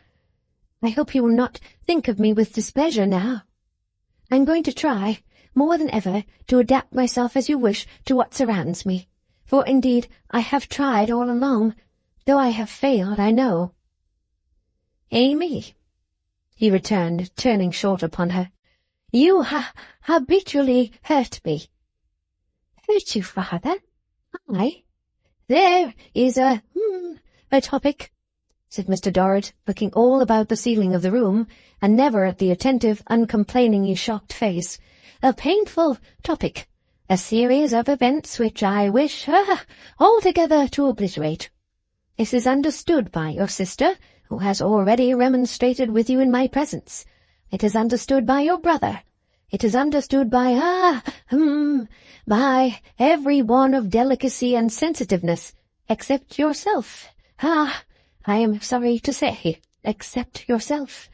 I hope you will not think of me with displeasure now. I'm going to try, more than ever, to adapt myself as you wish to what surrounds me, for indeed I have tried all along, though I have failed, I know." "Amy," he returned, turning short upon her, "you habitually hurt me." "Hurt you, father? I? There is a topic," said Mr. Dorrit, looking all about the ceiling of the room, and never at the attentive, uncomplainingly shocked face. "A painful topic, a series of events which I wish altogether to obliterate. This is understood by your sister, who has already remonstrated with you in my presence. It is understood by your brother. It is understood by by every one of delicacy and sensitiveness, except yourself. I am sorry to say, except yourself.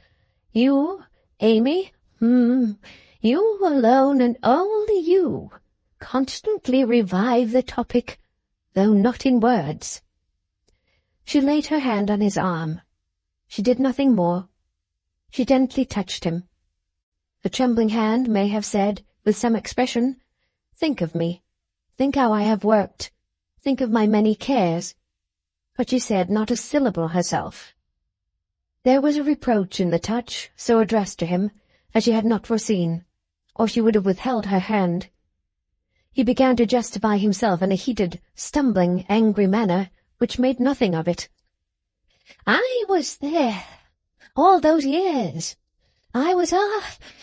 You, Amy, you alone and only you, constantly revive the topic, though not in words." She laid her hand on his arm. She did nothing more. She gently touched him. The trembling hand may have said, with some expression, "Think of me. Think how I have worked. Think of my many cares." But she said not a syllable herself. There was a reproach in the touch so addressed to him as she had not foreseen, or she would have withheld her hand. He began to justify himself in a heated, stumbling, angry manner, which made nothing of it. "I was there all those years. I was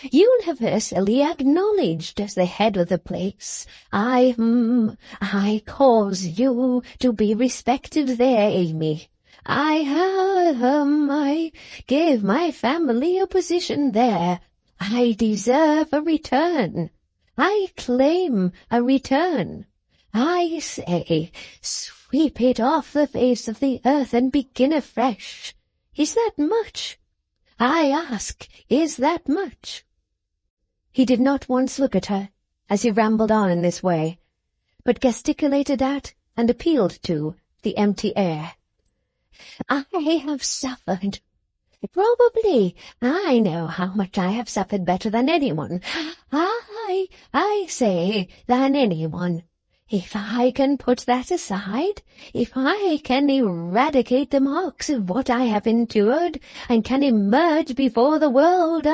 universally acknowledged as the head of the place. I caused you to be respected there, Amy. I gave my family a position there. I deserve a return. I claim a return. I say, sweep it off the face of the earth and begin afresh. Is that much? I ask, is that much?" He did not once look at her as he rambled on in this way, but gesticulated at and appealed to the empty air. "I have suffered. Probably I know how much I have suffered better than anyone. I say than anyone. If I can put that aside, if I can eradicate the marks of what I have endured, and can emerge before the world,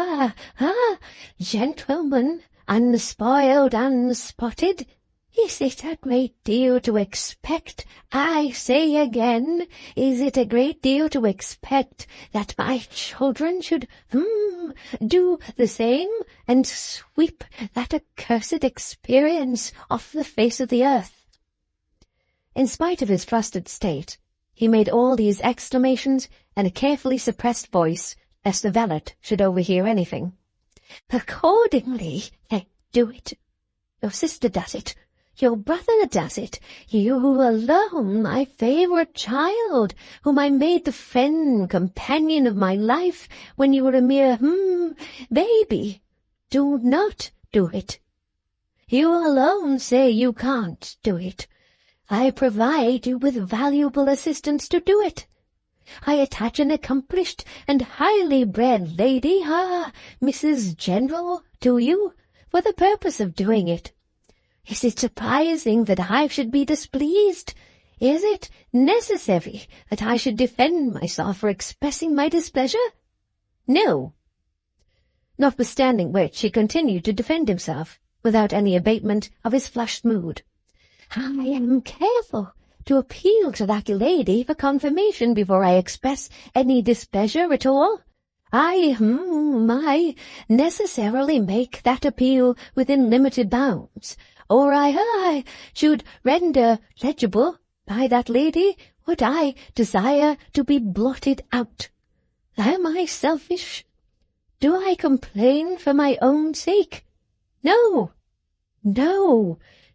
gentlemen, unspoiled, unspotted, is it a great deal to expect, I say again, is it a great deal to expect that my children should, do the same, and sweep that accursed experience off the face of the earth?" In spite of his flustered state, he made all these exclamations in a carefully suppressed voice, lest the valet should overhear anything. "Accordingly, they do it. Your sister does it. Your brother does it. You alone, my favourite child, whom I made the friend and companion of my life when you were a mere, baby, do not do it. You alone say you can't do it. I provide you with valuable assistance to do it. I attach an accomplished and highly bred lady, Mrs. General, to you, for the purpose of doing it. Is it surprising that I should be displeased? Is it necessary that I should defend myself for expressing my displeasure? No." Notwithstanding which, he continued to defend himself, without any abatement of his flushed mood. "I am careful to appeal to that lady for confirmation before I express any displeasure at all. I necessarily make that appeal within limited bounds, or I should render legible by that lady what I desire to be blotted out. Am I selfish? Do I complain for my own sake? No,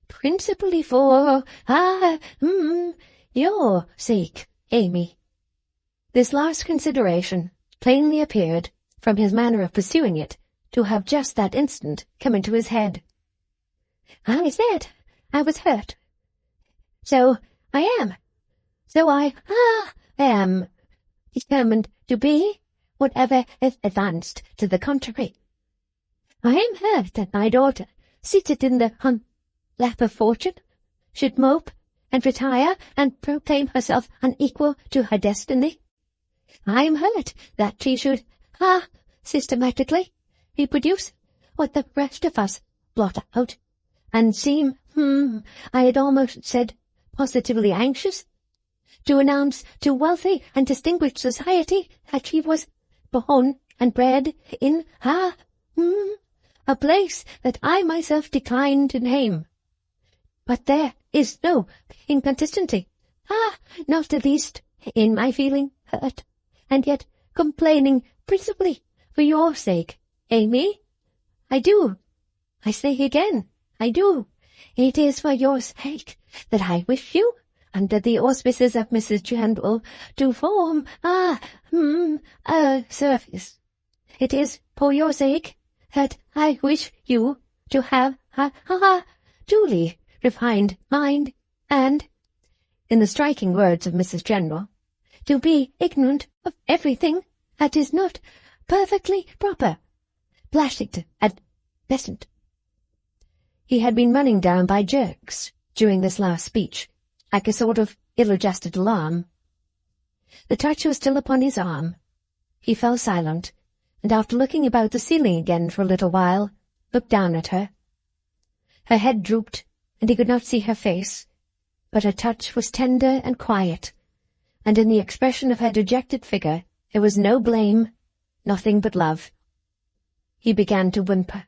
principally for, your sake, Amy." This last consideration plainly appeared, from his manner of pursuing it, to have just that instant come into his head. "I said I was hurt. So I am. So I am determined to be, whatever is advanced to the contrary. I am hurt that my daughter, seated in the lap of fortune, should mope and retire and proclaim herself unequal to her destiny. I am hurt that she should, systematically reproduce what the rest of us blot out, and seem, I had almost said, positively anxious to announce to wealthy and distinguished society that she was born and bred in, a place that I myself decline to name. But there is no inconsistency, not the least, in my feeling hurt, and yet complaining principally for your sake, Amy. I do. I say again, I do. It is for your sake that I wish you, under the auspices of Mrs. General, to form a service. It is for your sake that I wish you to have duly refined mind, and, in the striking words of Mrs. General, to be ignorant of everything that is not perfectly proper, blasted at best." He had been running down by jerks during this last speech, like a sort of ill-adjusted alarm. The touch was still upon his arm. He fell silent, and after looking about the ceiling again for a little while, looked down at her. Her head drooped, and he could not see her face, but her touch was tender and quiet, and in the expression of her dejected figure there was no blame, nothing but love. He began to whimper,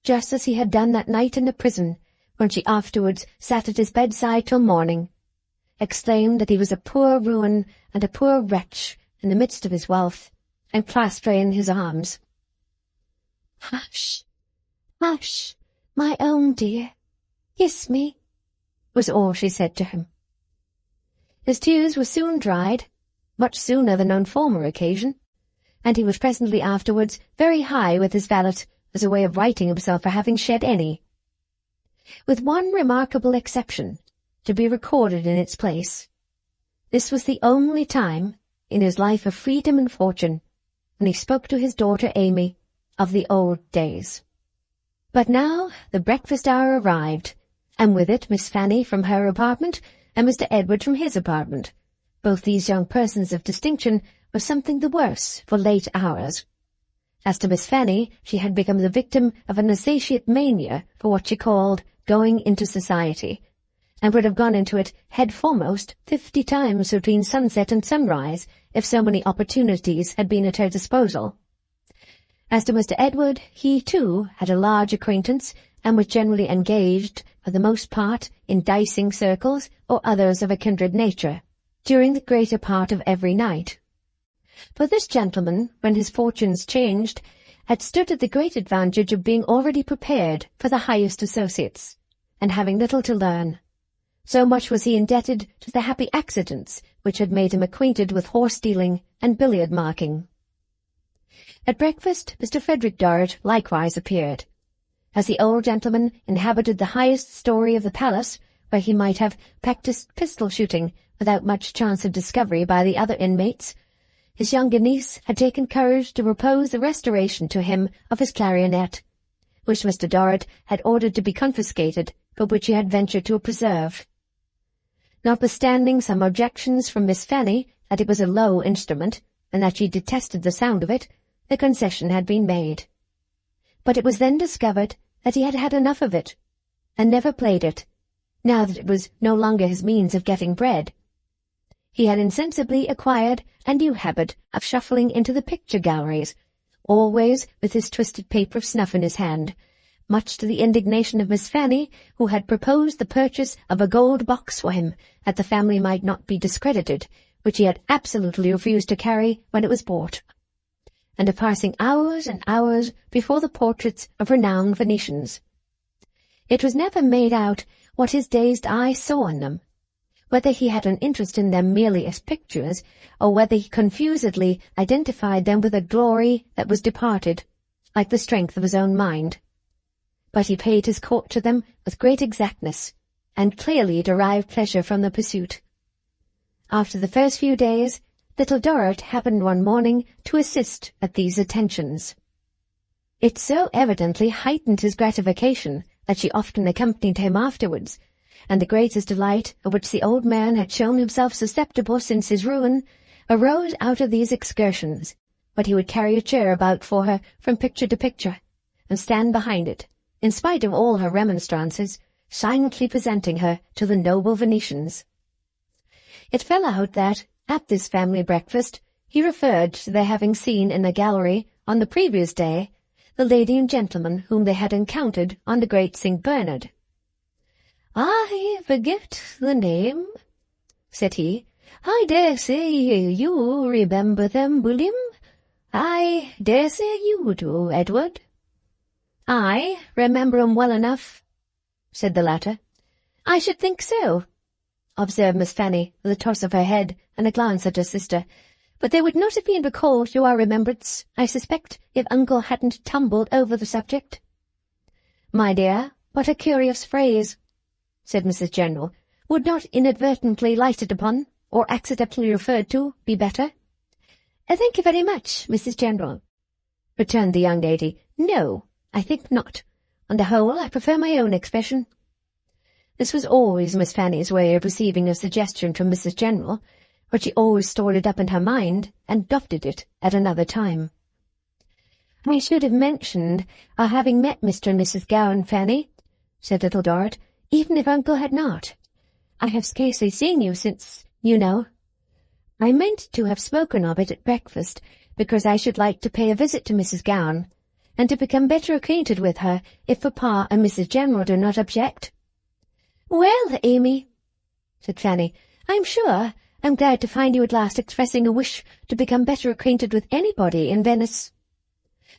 just as he had done that night in the prison, when she afterwards sat at his bedside till morning, exclaimed that he was a poor ruin and a poor wretch in the midst of his wealth, and clasped her in his arms. "Hush, hush, my own dear, kiss me," was all she said to him. His tears were soon dried, much sooner than on former occasion, and he was presently afterwards very high with his valet as a way of righting himself for having shed any. With one remarkable exception, to be recorded in its place. This was the only time, in his life of freedom and fortune, when he spoke to his daughter Amy of the old days. But now the breakfast hour arrived, and with it Miss Fanny from her apartment, and Mr. Edward from his apartment. Both these young persons of distinction were something the worse for late hours. As to Miss Fanny, she had become the victim of an insatiate mania for what she called going into society, and would have gone into it head foremost 50 times between sunset and sunrise if so many opportunities had been at her disposal. As to Mr. Edward, he too had a large acquaintance, and was generally engaged, for the most part, in dicing circles or others of a kindred nature, during the greater part of every night. For this gentleman, when his fortunes changed, had stood at the great advantage of being already prepared for the highest associates, and having little to learn. So much was he indebted to the happy accidents which had made him acquainted with horse-dealing and billiard-marking. At breakfast, Mr. Frederick Dorrit likewise appeared. As the old gentleman inhabited the highest story of the palace, where he might have practised pistol-shooting without much chance of discovery by the other inmates, his younger niece had taken courage to propose the restoration to him of his clarionet, which Mr. Dorrit had ordered to be confiscated, but which he had ventured to preserve. Notwithstanding some objections from Miss Fanny that it was a low instrument, and that she detested the sound of it, the concession had been made. But it was then discovered that he had had enough of it, and never played it, now that it was no longer his means of getting bread. He had insensibly acquired a new habit of shuffling into the picture galleries, always with his twisted paper of snuff in his hand, much to the indignation of Miss Fanny, who had proposed the purchase of a gold box for him, that the family might not be discredited, which he had absolutely refused to carry when it was bought, and of passing hours and hours before the portraits of renowned Venetians. It was never made out what his dazed eye saw in them, whether he had an interest in them merely as pictures, or whether he confusedly identified them with a glory that was departed, like the strength of his own mind. But he paid his court to them with great exactness, and clearly derived pleasure from the pursuit. After the first few days, little Dorrit happened one morning to assist at these attentions. It so evidently heightened his gratification that she often accompanied him afterwards, and the greatest delight of which the old man had shown himself susceptible since his ruin arose out of these excursions, but he would carry a chair about for her from picture to picture, and stand behind it, in spite of all her remonstrances, silently presenting her to the noble Venetians. It fell out that, at this family breakfast, he referred to their having seen in the gallery, on the previous day, the lady and gentleman whom they had encountered on the great St. Bernard. "I forget the name," said he. "I dare say you remember them, William. I dare say you do, Edward." "I remember 'em well enough," said the latter. "I should think so," observed Miss Fanny, with a toss of her head and a glance at her sister. "But they would not have been recalled to our remembrance, I suspect, if uncle hadn't tumbled over the subject." "My dear, what a curious phrase," said Mrs. General. "Would not inadvertently lighted upon, or accidentally referred to, be better?" "Thank you very much, Mrs. General," returned the young lady. "No, I think not. On the whole, I prefer my own expression." This was always Miss Fanny's way of receiving a suggestion from Mrs. General, but she always stored it up in her mind and adopted it at another time. "I should have mentioned our having met Mr. and Mrs. Gowan, Fanny," said little Dorrit, "even if uncle had not. I have scarcely seen you since, you know. I meant to have spoken of it at breakfast, because I should like to pay a visit to Mrs. Gowan, and to become better acquainted with her, if Papa and Mrs. General do not object." "Well, Amy," said Fanny, "I'm sure I'm glad to find you at last expressing a wish to become better acquainted with anybody in Venice.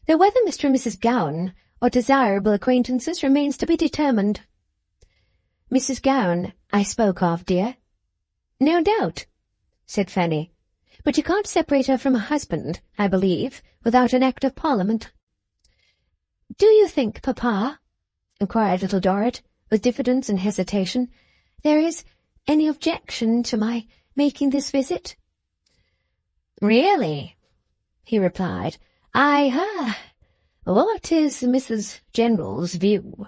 Though whether Mr. and Mrs. Gowan are desirable acquaintances remains to be determined." "Mrs. Gowan I spoke of, dear." "No doubt," said Fanny. But you can't separate her from her husband, I believe, without an Act of Parliament. Do you think, Papa, inquired Little Dorrit, with diffidence and hesitation, there is any objection to my making this visit? Really, he replied, what is Mrs. General's view?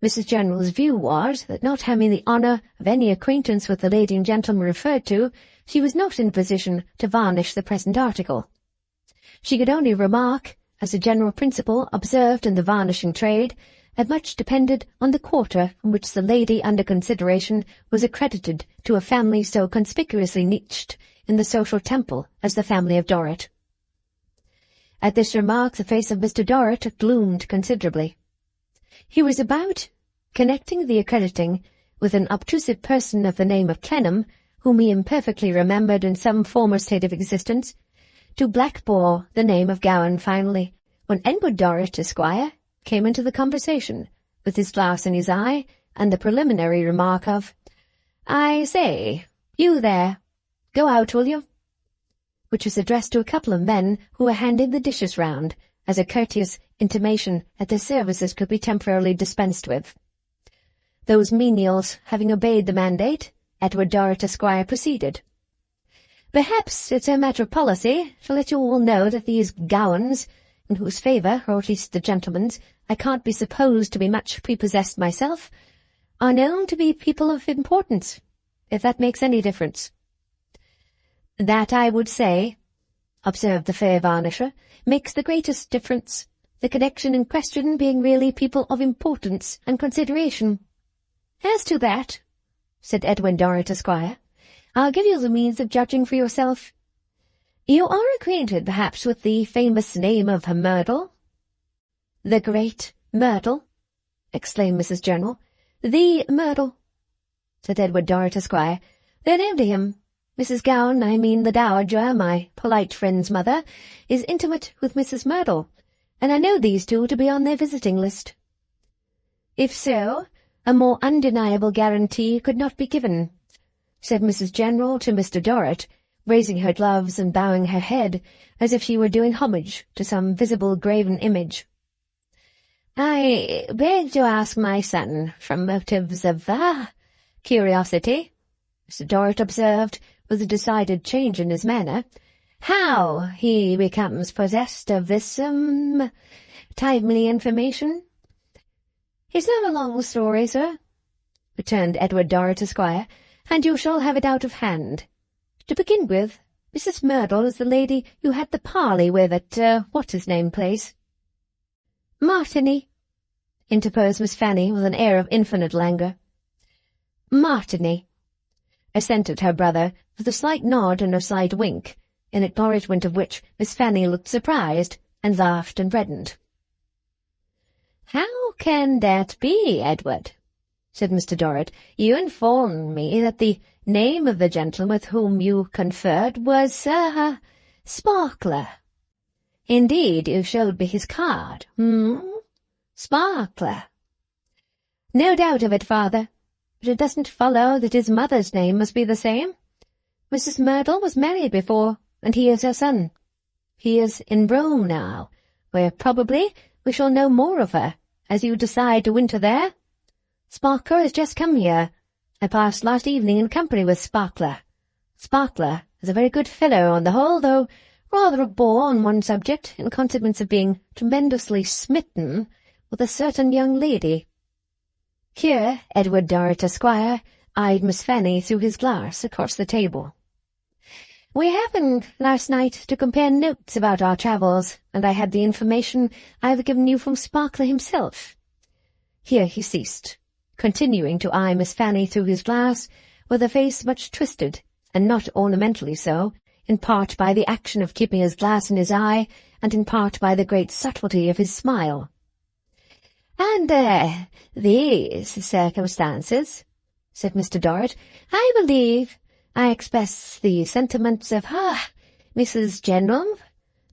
Mrs. General's view was that, not having the honour of any acquaintance with the lady and gentleman referred to, she was not in a position to varnish the present article. She could only remark, as a general principle observed in the varnishing trade, that much depended on the quarter from which the lady under consideration was accredited to a family so conspicuously niched in the social temple as the family of Dorrit. At this remark the face of Mr. Dorrit gloomed considerably. He was about, connecting the accrediting with an obtrusive person of the name of Clennam, whom he imperfectly remembered in some former state of existence, to blackball the name of Gowan finally, when Edward Dorrit, Esquire, came into the conversation, with his glass in his eye, and the preliminary remark of, "I say, you there, go out, will you?" which was addressed to a couple of men who were handing the dishes round, as a courteous intimation that their services could be temporarily dispensed with. Those menials having obeyed the mandate, Edward Dorrit, Esquire, proceeded. "Perhaps it's a matter of policy to let you all know that these Gowans, in whose favour, or at least the gentleman's, I can't be supposed to be much prepossessed myself, are known to be people of importance, if that makes any difference." "That, I would say," observed the fair varnisher, "makes the greatest difference, the connection in question being really people of importance and consideration." "As to that," said Edwin Dorrit, Esquire, "I'll give you the means of judging for yourself. You are acquainted, perhaps, with the famous name of Merdle?" "The great Merdle?" exclaimed Mrs. General. "The Merdle," said Edward Dorrit, Esquire. "They're known to him. Mrs. Gowan, I mean the Dowager, my polite friend's mother, is intimate with Mrs. Merdle, and I know these two to be on their visiting list." "If so, a more undeniable guarantee could not be given," said Mrs. General to Mr. Dorrit, raising her gloves and bowing her head as if she were doing homage to some visible graven image. "I beg to ask my son, from motives of, curiosity," Mr. Dorrit observed, with a decided change in his manner, "how he becomes possessed of this, timely information?" "It's not a long story, sir," returned Edward Dorrit, Esquire, "and you shall have it out of hand. To begin with, Mrs. Merdle is the lady you had the parley with at, what's-his-name place." "Martigny," interposed Miss Fanny with an air of infinite languor. "Martigny," assented her brother, with a slight nod and a slight wink, in acknowledgment of which Miss Fanny looked surprised, and laughed and reddened. "How can that be, Edward?" said Mr. Dorrit. "You informed me that the name of the gentleman with whom you conferred was, Sparkler. Indeed, you showed me his card. Sparkler." "No doubt of it, father, but it doesn't follow that his mother's name must be the same. Mrs. Merdle was married before, and he is her son. He is in Rome now, where probably we shall know more of her, as you decide to winter there. Sparkler has just come here. I passed last evening in company with Sparkler. Sparkler is a very good fellow on the whole, though rather a bore on one subject, in consequence of being tremendously smitten with a certain young lady." Here Edward Dorrit, Esquire, eyed Miss Fanny through his glass across the table. "We happened last night to compare notes about our travels, and I had the information I have given you from Sparkler himself." Here he ceased, continuing to eye Miss Fanny through his glass, with a face much twisted, and not ornamentally so, in part by the action of keeping his glass in his eye, and in part by the great subtlety of his smile. "Under these circumstances," said Mr. Dorrit, "I believe I express the sentiments of, Mrs. General,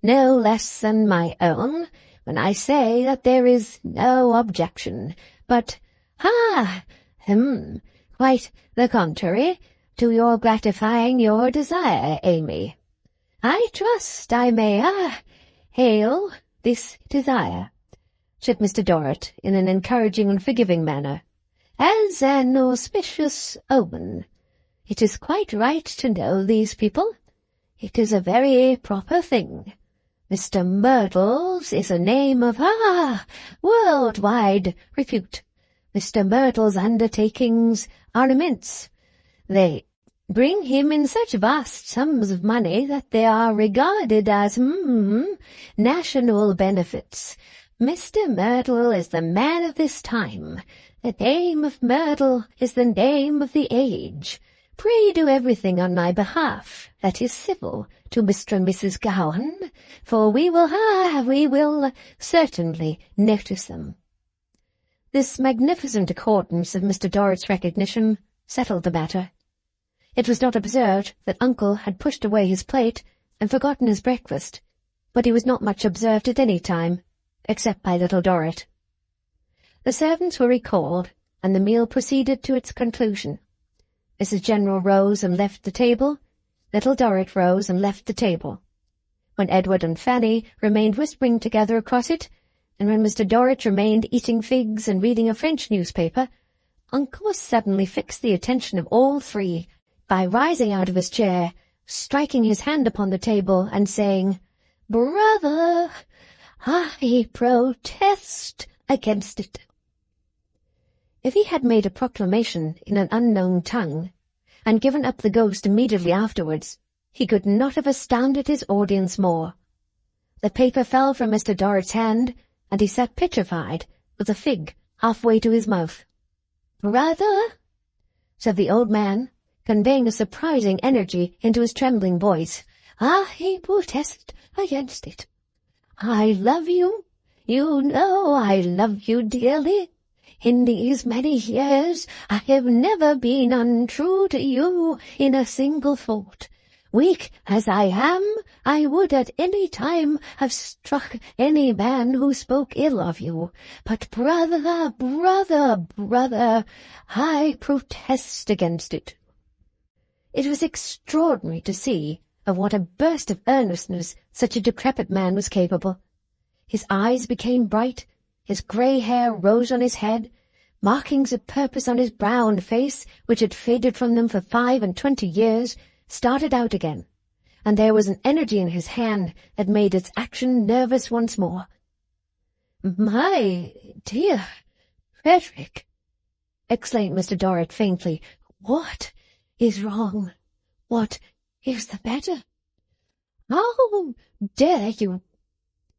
no less than my own, when I say that there is no objection, but, quite the contrary, to your gratifying your desire, Amy. I trust I may, hail this desire," said Mr. Dorrit in an encouraging and forgiving manner, "as an auspicious omen. It is quite right to know these people. It is a very proper thing. Mr. Myrtle's is a name of, world-wide repute. Mr. Myrtle's undertakings are immense. They bring him in such vast sums of money that they are regarded as, national benefits. Mr. Myrtle is the man of this time. The name of Myrtle is the name of the age. Pray do everything on my behalf that is civil to Mr. and Mrs. Gowan, for we will certainly notice them." This magnificent accordance of Mr. Dorrit's recognition settled the matter. It was not observed that Uncle had pushed away his plate and forgotten his breakfast, but he was not much observed at any time, except by Little Dorrit. The servants were recalled, and the meal proceeded to its conclusion. Mrs. General rose and left the table. Little Dorrit rose and left the table. When Edward and Fanny remained whispering together across it, and when Mr. Dorrit remained eating figs and reading a French newspaper, Uncle suddenly fixed the attention of all three by rising out of his chair, striking his hand upon the table, and saying, "Brother, I protest against it." If he had made a proclamation in an unknown tongue, and given up the ghost immediately afterwards, he could not have astounded his audience more. The paper fell from Mr. Dorrit's hand, and he sat petrified, with a fig half-way to his mouth. "Brother," said the old man, conveying a surprising energy into his trembling voice, "I protest against it. I love you. You know I love you dearly. In these many years I have never been untrue to you in a single thought. Weak as I am, I would at any time have struck any man who spoke ill of you. But brother, I protest against it." It was extraordinary to see of what a burst of earnestness such a decrepit man was capable. His eyes became bright, his grey hair rose on his head, markings of purpose on his brown face, which had faded from them for 25 years, started out again, and there was an energy in his hand that made its action nervous once more. "My dear Frederick," exclaimed Mr. Dorrit faintly, "what is wrong? What is the matter?" "How dare you?"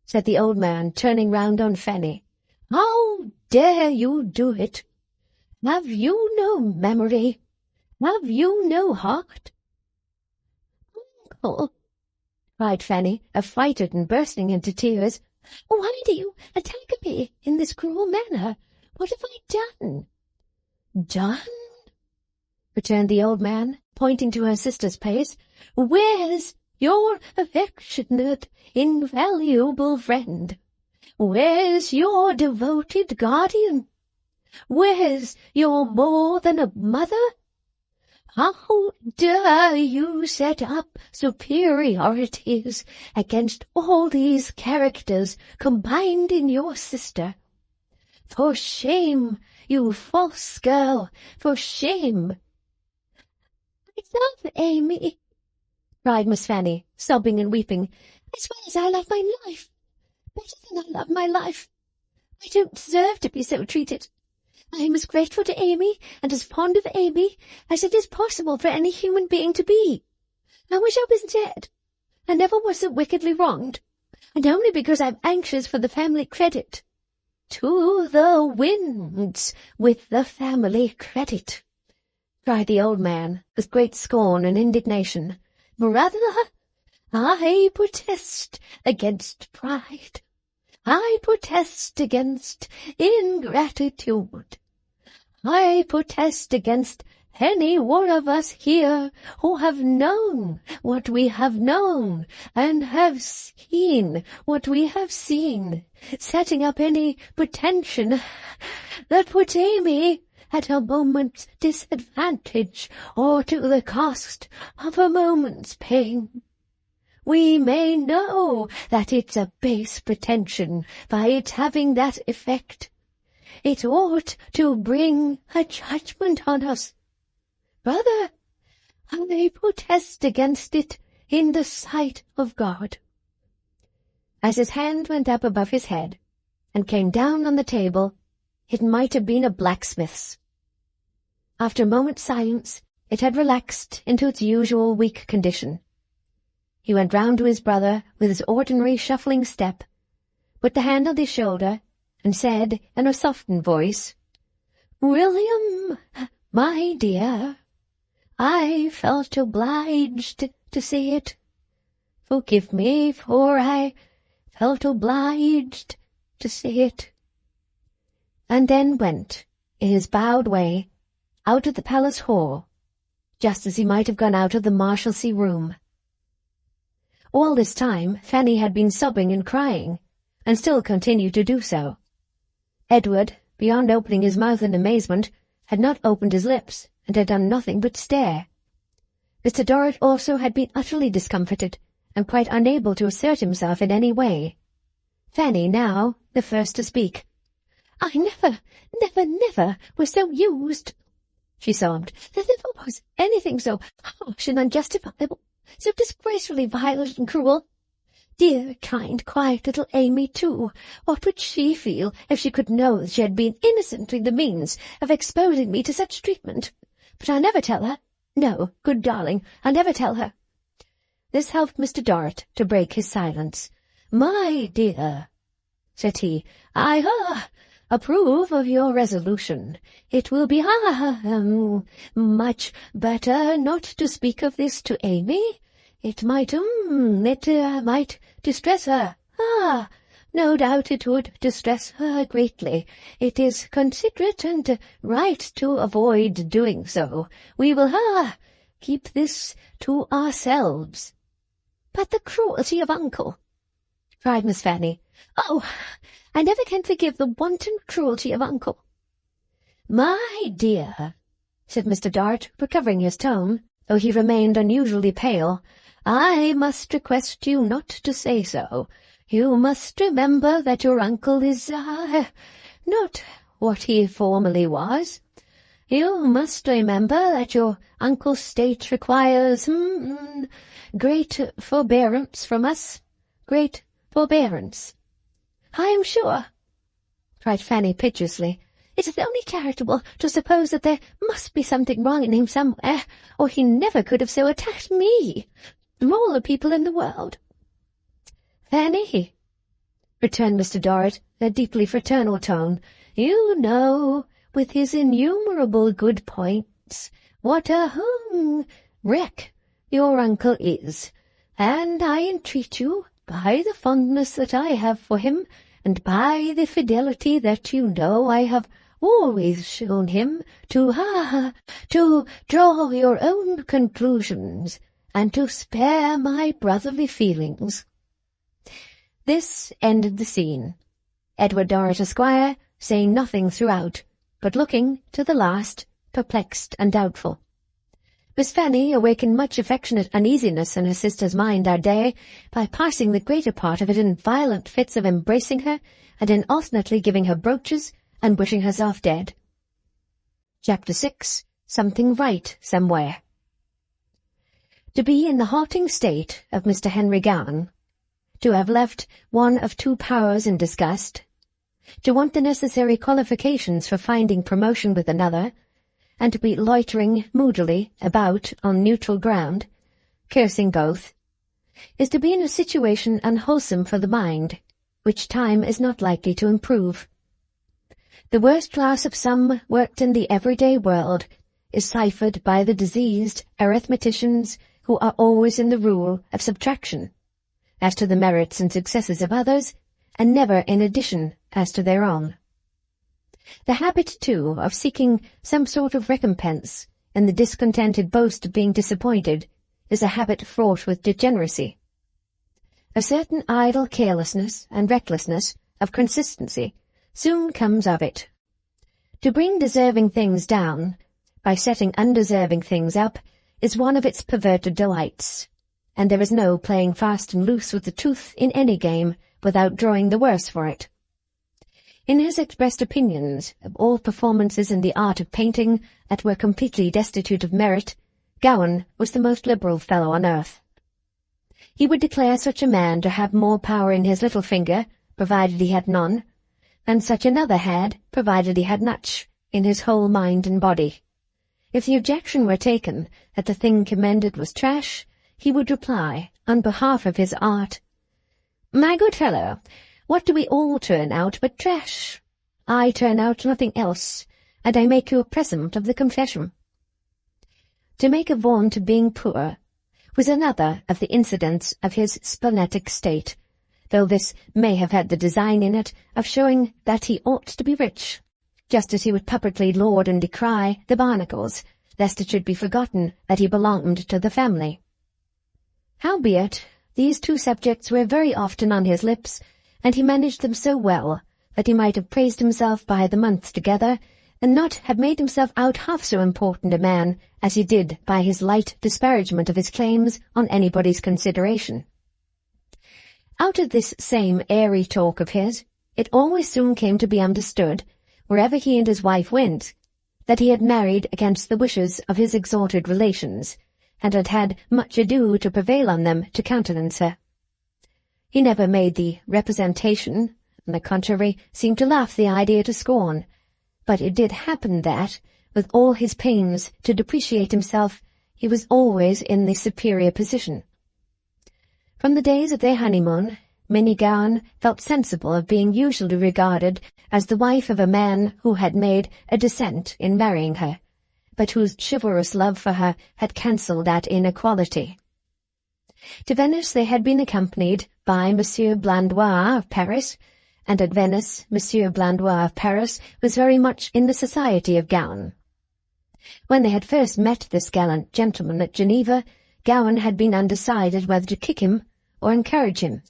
said the old man, turning round on Fanny. "How dare you do it? Have you no memory? Have you no heart?" "Uncle," cried Fanny, affrighted and bursting into tears, "why do you attack me in this cruel manner? What have I done?" "Done?" returned the old man, pointing to her sister's place. "Where's your affectionate, invaluable friend? Where's your devoted guardian? Where's your more than a mother? How dare you set up superiorities against all these characters combined in your sister? For shame, you false girl, for shame!" "I love Amy," cried Miss Fanny, sobbing and weeping, "as well as I love my life. Better than I love my life. I don't deserve to be so treated. I am as grateful to Amy and as fond of Amy as it is possible for any human being to be. I wish I was dead. I never was so wickedly wronged, and only because I'm anxious for the family credit. To the winds with the family credit," cried the old man, with great scorn and indignation. "Brother, I protest against pride. I protest against ingratitude. I protest against any one of us here who have known what we have known and have seen what we have seen, setting up any pretension that puts Amy at a moment's disadvantage or to the cost of a moment's pain. We may know that it's a base pretension by its having that effect. It ought to bring a judgment on us. Brother, I protest against it in the sight of God." As his hand went up above his head and came down on the table, it might have been a blacksmith's. After a moment's silence, it had relaxed into its usual weak condition. He went round to his brother with his ordinary shuffling step, put the hand on his shoulder, and said in a softened voice, "William, my dear, I felt obliged to say it. Forgive me, for I felt obliged to say it." And then went, in his bowed way, out of the palace hall, just as he might have gone out of the Marshalsea room. All this time Fanny had been sobbing and crying, and still continued to do so. Edward, beyond opening his mouth in amazement, had not opened his lips, and had done nothing but stare. Mr. Dorrit also had been utterly discomfited, and quite unable to assert himself in any way. Fanny now the first to speak. "I never was so used," she sobbed. "There never was anything so harsh and unjustifiable, so disgracefully violent and cruel. Dear, kind, quiet little Amy, too. What would she feel if she could know that she had been innocently the means of exposing me to such treatment? But I'll never tell her. No, good darling, I'll never tell her." This helped Mr. Dorrit to break his silence. "My dear," said he, "I approve of your resolution. It will be much better not to speak of this to Amy. It might distress her. No doubt it would distress her greatly. It is considerate and right to avoid doing so. We will keep this to ourselves." "But the cruelty of uncle!" cried Miss Fanny. "Oh, I never can forgive the wanton cruelty of uncle." "My dear," said Mr. Dorrit, recovering his tone, though he remained unusually pale, "I must request you not to say so. You must remember that your uncle is not what he formerly was. You must remember that your uncle's state requires great forbearance from us. Great forbearance." "I am sure," cried Fanny piteously, "it is only charitable to suppose that there must be something wrong in him somewhere, or he never could have so attacked me, of all the people in the world." "Fanny," returned Mr. Dorrit, in a deeply fraternal tone, "you know, with his innumerable good points, what a wreck your uncle is, and I entreat you, by the fondness that I have for him, and by the fidelity that you know I have always shown him, to draw your own conclusions, and to spare my brotherly feelings." This ended the scene, Edward Dorrit, Esquire, saying nothing throughout, but looking, to the last, perplexed and doubtful. Miss Fanny awakened much affectionate uneasiness in her sister's mind that day by passing the greater part of it in violent fits of embracing her, and in alternately giving her brooches and wishing herself dead. Chapter 6. Something right somewhere. To be in the halting state of Mr. Henry Gowan, to have left one of two powers in disgust, to want the necessary qualifications for finding promotion with another, and to be loitering moodily about on neutral ground, cursing both, is to be in a situation unwholesome for the mind, which time is not likely to improve. The worst class of sum worked in the everyday world is ciphered by the diseased arithmeticians who are always in the rule of subtraction, as to the merits and successes of others, and never in addition as to their own. The habit, too, of seeking some sort of recompense in the discontented boast of being disappointed is a habit fraught with degeneracy. A certain idle carelessness and recklessness of consistency soon comes of it. To bring deserving things down, by setting undeserving things up, is one of its perverted delights, and there is no playing fast and loose with the truth in any game without drawing the worse for it. In his expressed opinions of all performances in the art of painting that were completely destitute of merit, Gowan was the most liberal fellow on earth. He would declare such a man to have more power in his little finger, provided he had none, than such another had, provided he had much, in his whole mind and body. If the objection were taken that the thing commended was trash, he would reply, on behalf of his art, "My good fellow, what do we all turn out but trash? I turn out nothing else, and I make you a present of the confession." To make a vaunt of being poor was another of the incidents of his splenetic state, though this may have had the design in it of showing that he ought to be rich, just as he would publicly laud and decry the Barnacles, lest it should be forgotten that he belonged to the family. Howbeit, these two subjects were very often on his lips, and he managed them so well that he might have praised himself by the month together, and not have made himself out half so important a man as he did by his light disparagement of his claims on anybody's consideration. Out of this same airy talk of his, it always soon came to be understood, wherever he and his wife went, that he had married against the wishes of his exalted relations, and had had much ado to prevail on them to countenance her. He never made the representation, on the contrary, seemed to laugh the idea to scorn, but it did happen that, with all his pains to depreciate himself, he was always in the superior position. From the days of their honeymoon, Minnie Gowan felt sensible of being usually regarded as the wife of a man who had made a descent in marrying her, but whose chivalrous love for her had cancelled that inequality. To Venice they had been accompanied by Monsieur Blandois of Paris, and at Venice Monsieur Blandois of Paris was very much in the society of Gowan. When they had first met this gallant gentleman at Geneva, Gowan had been undecided whether to kick him or encourage him,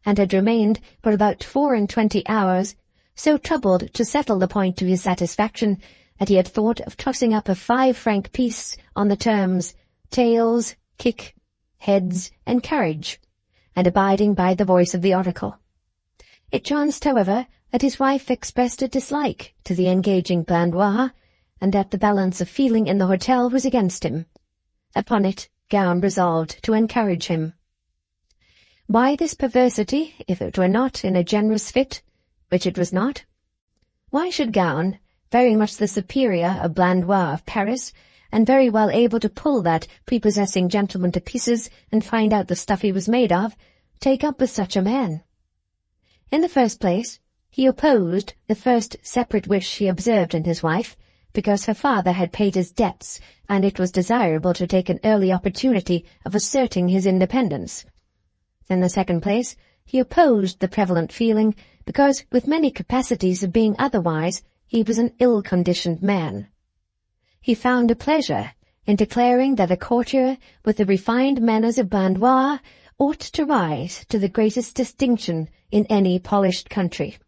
and had remained for about 24 hours, so troubled to settle the point to his satisfaction that he had thought of tossing up a 5-franc piece on the terms tails, kick, heads, and carriage, and abiding by the voice of the article. It chanced, however, that his wife expressed a dislike to the engaging Blandois, and that the balance of feeling in the hotel was against him. Upon it, Gowan resolved to encourage him. Why this perversity, if it were not in a generous fit, which it was not? Why should Gowan, very much the superior of Blandois of Paris, and very well able to pull that prepossessing gentleman to pieces and find out the stuff he was made of, take up with such a man? In the first place, he opposed the first separate wish he observed in his wife, because her father had paid his debts, and it was desirable to take an early opportunity of asserting his independence. In the second place, he opposed the prevalent feeling, because, with many capacities of being otherwise, he was an ill-conditioned man. He found a pleasure in declaring that a courtier with the refined manners of Blandois ought to rise to the greatest distinction in any polished country.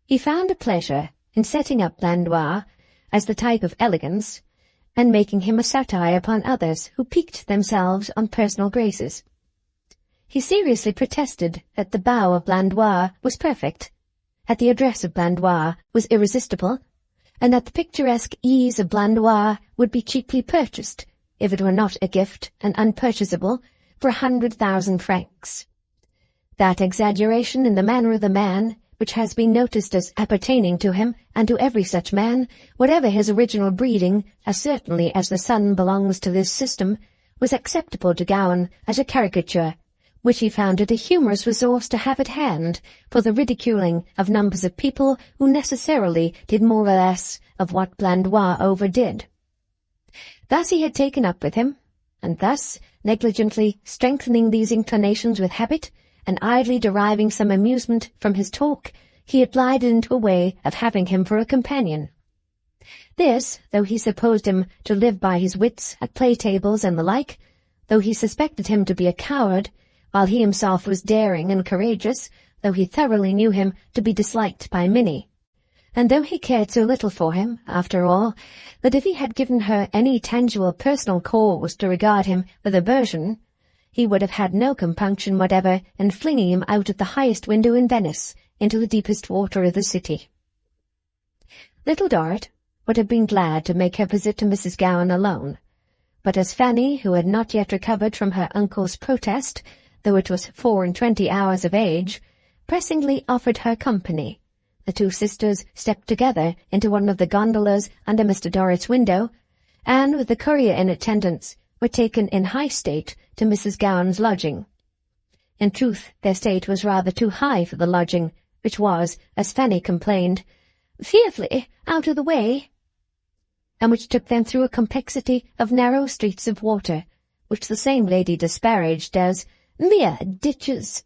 He found a pleasure in setting up Blandois as the type of elegance, and making him a satire upon others who piqued themselves on personal graces. He seriously protested that the bow of Blandois was perfect, that the address of Blandois was irresistible, and that the picturesque ease of Blandois would be cheaply purchased, if it were not a gift and unpurchasable, for 100,000 francs. That exaggeration in the manner of the man, which has been noticed as appertaining to him and to every such man, whatever his original breeding, as certainly as the sun belongs to this system, was acceptable to Gowan as a caricature, which he found it a humorous resource to have at hand for the ridiculing of numbers of people who necessarily did more or less of what Blandois overdid. Thus he had taken up with him, and thus, negligently strengthening these inclinations with habit, and idly deriving some amusement from his talk, he had glided into a way of having him for a companion. This, though he supposed him to live by his wits at play-tables and the like, though he suspected him to be a coward, while he himself was daring and courageous, though he thoroughly knew him to be disliked by Minnie, and though he cared so little for him, after all, that if he had given her any tangible personal cause to regard him with aversion, he would have had no compunction whatever in flinging him out at the highest window in Venice into the deepest water of the city. Little Dorrit would have been glad to make her visit to Mrs. Gowan alone, but as Fanny, who had not yet recovered from her uncle's protest, though it was 24 hours of age, pressingly offered her company, the two sisters stepped together into one of the gondolas under Mr. Dorrit's window, and, with the courier in attendance, were taken in high state to Mrs. Gowan's lodging. In truth, their state was rather too high for the lodging, which was, as Fanny complained, fearfully out of the way, and which took them through a complexity of narrow streets of water, which the same lady disparaged as mere ditches.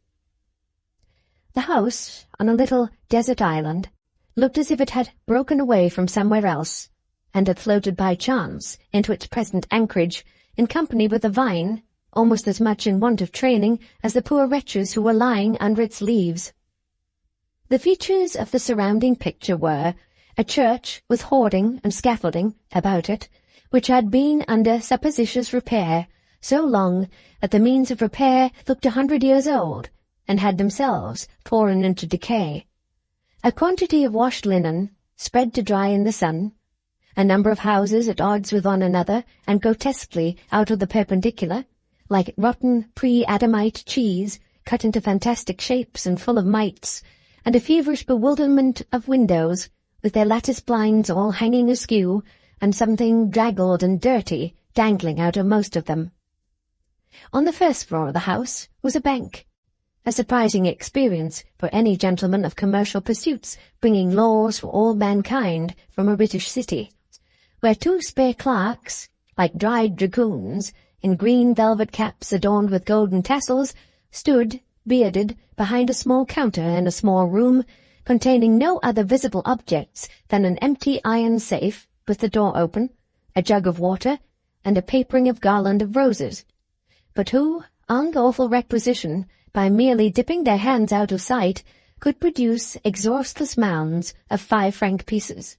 The house, on a little desert island, looked as if it had broken away from somewhere else, and had floated by chance into its present anchorage, in company with a vine, almost as much in want of training as the poor wretches who were lying under its leaves. The features of the surrounding picture were a church with hoarding and scaffolding about it, which had been under supposititious repair so long that the means of repair looked 100 years old, and had themselves fallen into decay, a quantity of washed linen spread to dry in the sun, a number of houses at odds with one another and grotesquely out of the perpendicular, like rotten pre-Adamite cheese cut into fantastic shapes and full of mites, and a feverish bewilderment of windows, with their lattice blinds all hanging askew, and something draggled and dirty dangling out of most of them. On the first floor of the house was a bank, a surprising experience for any gentleman of commercial pursuits bringing laws for all mankind from a British city, where two spare clerks, like dried dragoons, in green velvet caps adorned with golden tassels, stood, bearded, behind a small counter in a small room, containing no other visible objects than an empty iron safe with the door open, a jug of water, and a papering of garland of roses, but who, on lawful requisition, by merely dipping their hands out of sight, could produce exhaustless mounds of 5-franc pieces.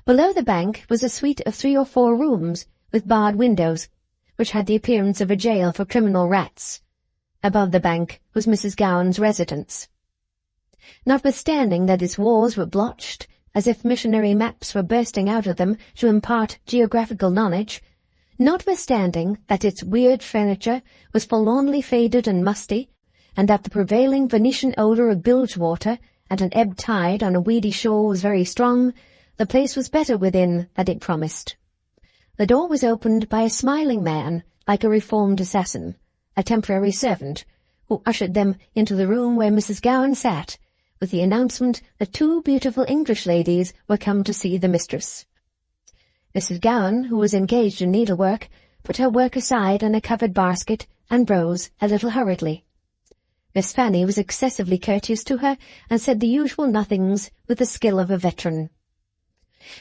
Below the bank was a suite of 3 or 4 rooms, with barred windows, which had the appearance of a jail for criminal rats. Above the bank was Mrs. Gowan's residence. Notwithstanding that its walls were blotched, as if missionary maps were bursting out of them to impart geographical knowledge, notwithstanding that its weird furniture was forlornly faded and musty, and that the prevailing Venetian odour of bilge water and an ebb tide on a weedy shore was very strong, the place was better within than it promised. The door was opened by a smiling man, like a reformed assassin, a temporary servant, who ushered them into the room where Mrs. Gowan sat, with the announcement that 2 beautiful English ladies were come to see the mistress. Mrs. Gowan, who was engaged in needlework, put her work aside on a covered basket and rose a little hurriedly. Miss Fanny was excessively courteous to her, and said the usual nothings with the skill of a veteran.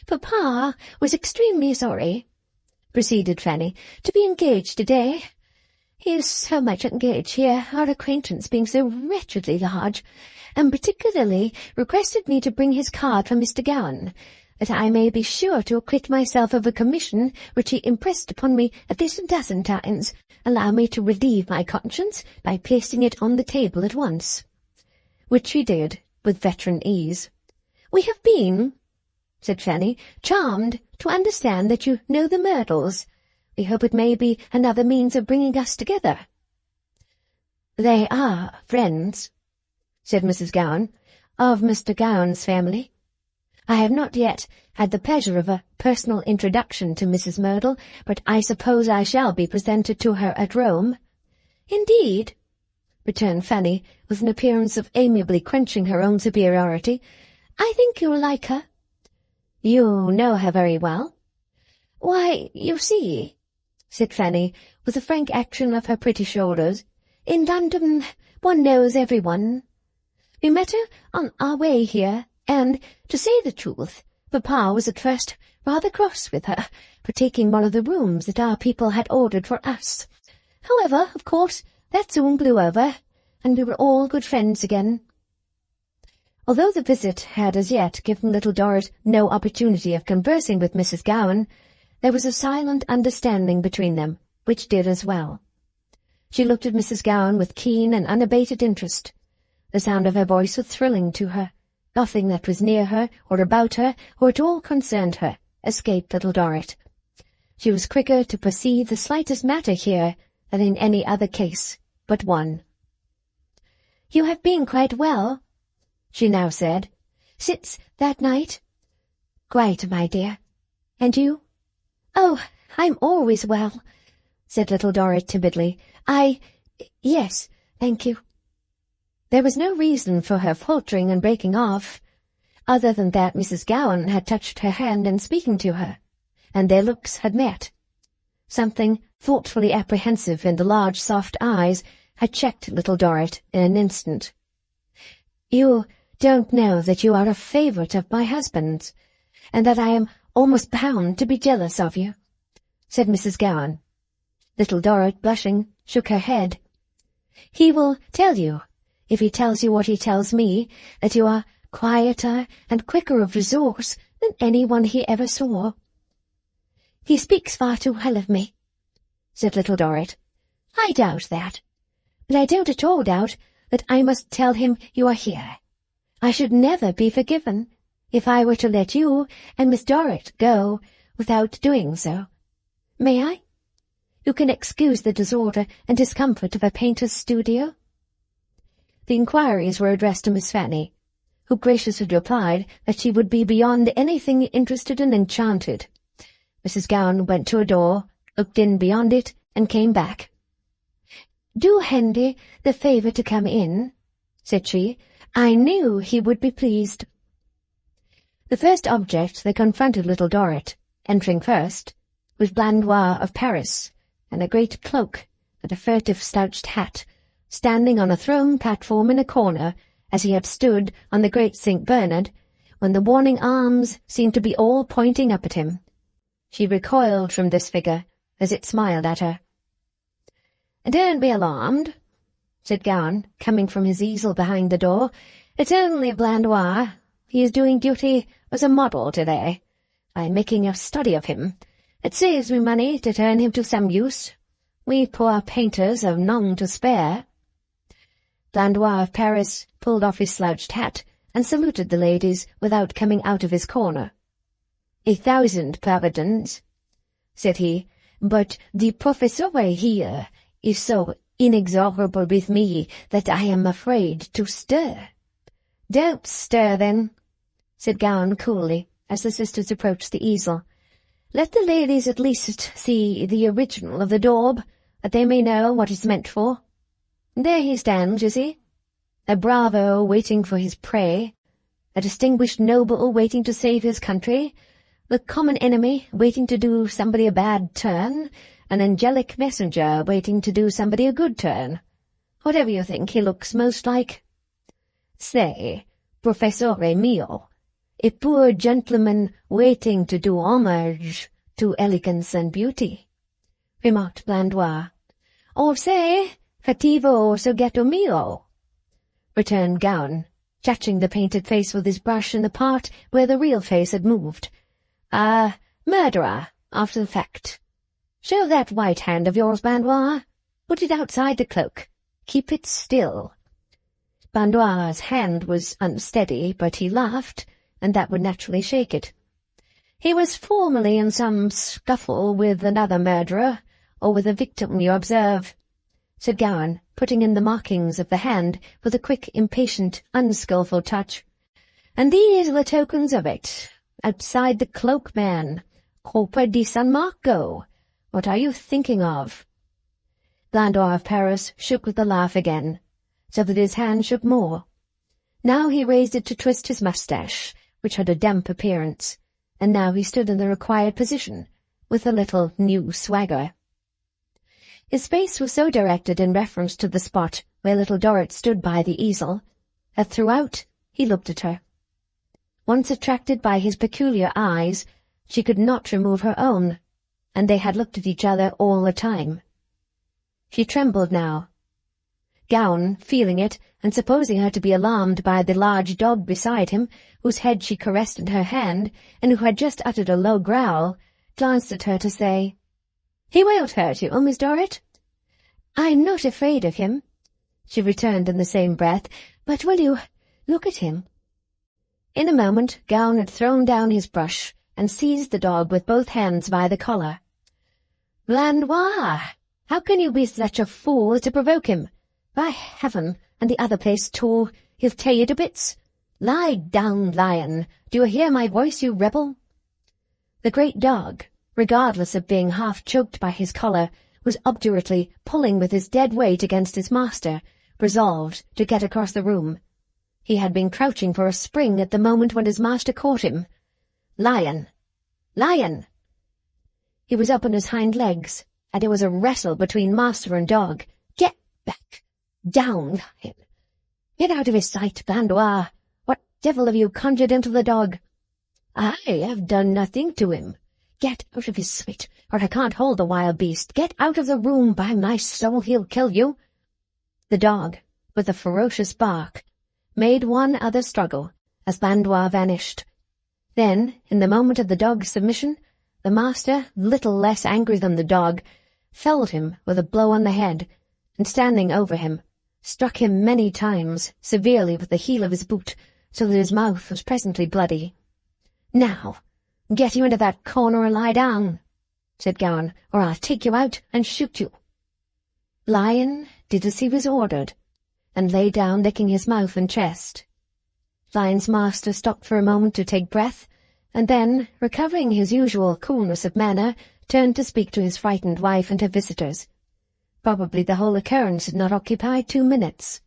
"Papa was extremely sorry," proceeded Fanny, "to be engaged today. He is so much engaged here, our acquaintance being so wretchedly large, and particularly requested me to bring his card from Mr. Gowan, that I may be sure to acquit myself of a commission which he impressed upon me at least a dozen times. Allow me to relieve my conscience by placing it on the table at once." Which she did, with veteran ease. "We have been," said Fanny, "charmed to understand that you know the Myrtles. We hope it may be another means of bringing us together." "They are friends," said Mrs. Gowan, "of Mr. Gowan's family. I have not yet had the pleasure of a personal introduction to Mrs. Myrtle, but I suppose I shall be presented to her at Rome." "Indeed," returned Fanny, with an appearance of amiably quenching her own superiority, "I think you'll like her." "You know her very well?" "Why, you see," said Fanny, with a frank action of her pretty shoulders, "in London one knows everyone. We met her on our way here, and, to say the truth, Papa was at first rather cross with her for taking one of the rooms that our people had ordered for us. However, of course, that soon blew over, and we were all good friends again." Although the visit had as yet given little Dorrit no opportunity of conversing with Mrs. Gowan, there was a silent understanding between them, which did as well. She looked at Mrs. Gowan with keen and unabated interest. The sound of her voice was thrilling to her. Nothing that was near her, or about her, or at all concerned her, escaped little Dorrit. She was quicker to perceive the slightest matter here than in any other case but one. "You have been quite well," she now said, "since that night?" "Quite, my dear. And you?" "Oh, I'm always well," said little Dorrit timidly. Yes, thank you." There was no reason for her faltering and breaking off, other than that Mrs. Gowan had touched her hand in speaking to her, and their looks had met. Something thoughtfully apprehensive in the large soft eyes had checked little Dorrit in an instant. "You don't know that you are a favourite of my husband's, and that I am almost bound to be jealous of you," said Mrs. Gowan. Little Dorrit, blushing, shook her head. "He will tell you, if he tells you what he tells me, that you are quieter and quicker of resource than anyone he ever saw." "He speaks far too well of me," said little Dorrit. "I doubt that, but I don't at all doubt that I must tell him you are here. I should never be forgiven if I were to let you and Miss Dorrit go without doing so. May I? You can excuse the disorder and discomfort of a painter's studio." The inquiries were addressed to Miss Fanny, who graciously replied that she would be beyond anything interested and enchanted. Mrs. Gowan went to a door, looked in beyond it, and came back. "Do Henry the favour to come in," said she. "I knew he would be pleased." The first object that confronted little Dorrit, entering first, was Blandois of Paris, and a great cloak and a furtive slouched hat, standing on a thrown platform in a corner, as he had stood on the great St. Bernard, when the warning arms seemed to be all pointing up at him. She recoiled from this figure, as it smiled at her. "Don't be alarmed," said Gowan, coming from his easel behind the door. "It's only Blandois. He is doing duty as a model today. I'm making a study of him. It saves me money to turn him to some use. We poor painters have none to spare." Blandois of Paris pulled off his slouched hat and saluted the ladies without coming out of his corner. "1,000 pardons," said he, "but the professor here is so inexorable with me that I am afraid to stir." "Don't stir, then," said Gowan coolly, as the sisters approached the easel. "Let the ladies at least see the original of the daub, that they may know what it's meant for. There he stands, you see. A bravo waiting for his prey, a distinguished noble waiting to save his country, the common enemy waiting to do somebody a bad turn, an angelic messenger waiting to do somebody a good turn. Whatever you think he looks most like." "Say, Professore mio, a poor gentleman waiting to do homage to elegance and beauty," remarked Blandois. "Or say, cattivo soggetto mio," returned Gowan, touching the painted face with his brush in the part where the real face had moved. "A murderer, after the fact. Show that white hand of yours, Blandois. Put it outside the cloak. Keep it still." Blandois' hand was unsteady, but he laughed, and that would naturally shake it. "He was formerly in some scuffle with another murderer, or with a victim, you observe," said Gowan, putting in the markings of the hand with a quick, impatient, unskilful touch. "And these are the tokens of it. Outside the cloak, man. Coppa di San Marco. What are you thinking of?" Blandois of Paris shook with a laugh again, so that his hand shook more. Now he raised it to twist his moustache, which had a damp appearance, and now he stood in the required position, with a little new swagger. His face was so directed in reference to the spot where little Dorrit stood by the easel, that throughout he looked at her. Once attracted by his peculiar eyes, she could not remove her own, and they had looked at each other all the time. She trembled now. Gowan, feeling it, and supposing her to be alarmed by the large dog beside him, whose head she caressed in her hand, and who had just uttered a low growl, glanced at her to say, "He won't hurt you, Miss Dorrit." "I'm not afraid of him," she returned in the same breath, "but will you look at him?" In a moment Gowan had thrown down his brush and seized the dog with both hands by the collar. "Blandois, how can you be such a fool as to provoke him? By heaven, and the other place too, he'll tear you to bits. Lie down, lion. Do you hear my voice, you rebel?" The great dog, regardless of being half choked by his collar, was obdurately pulling with his dead weight against his master, resolved to get across the room. He had been crouching for a spring at the moment when his master caught him. "Lion! Lion!" He was up on his hind legs, and it was a wrestle between master and dog. "Get back! Down, lion! Get out of his sight, Blandois! What devil have you conjured into the dog?" "I have done nothing to him. Get out of his sight, or I can't hold the wild beast. Get out of the room, by my soul, he'll kill you." The dog, with a ferocious bark, made one other struggle as Blandois vanished. Then, in the moment of the dog's submission, the master, little less angry than the dog, felled him with a blow on the head, and standing over him, struck him many times severely with the heel of his boot, so that his mouth was presently bloody. "Now, get you into that corner and lie down," said Gowan, "or I'll take you out and shoot you." Lion did as he was ordered, and lay down licking his mouth and chest. Lion's master stopped for a moment to take breath, and then, recovering his usual coolness of manner, turned to speak to his frightened wife and her visitors. Probably the whole occurrence had not occupied 2 minutes.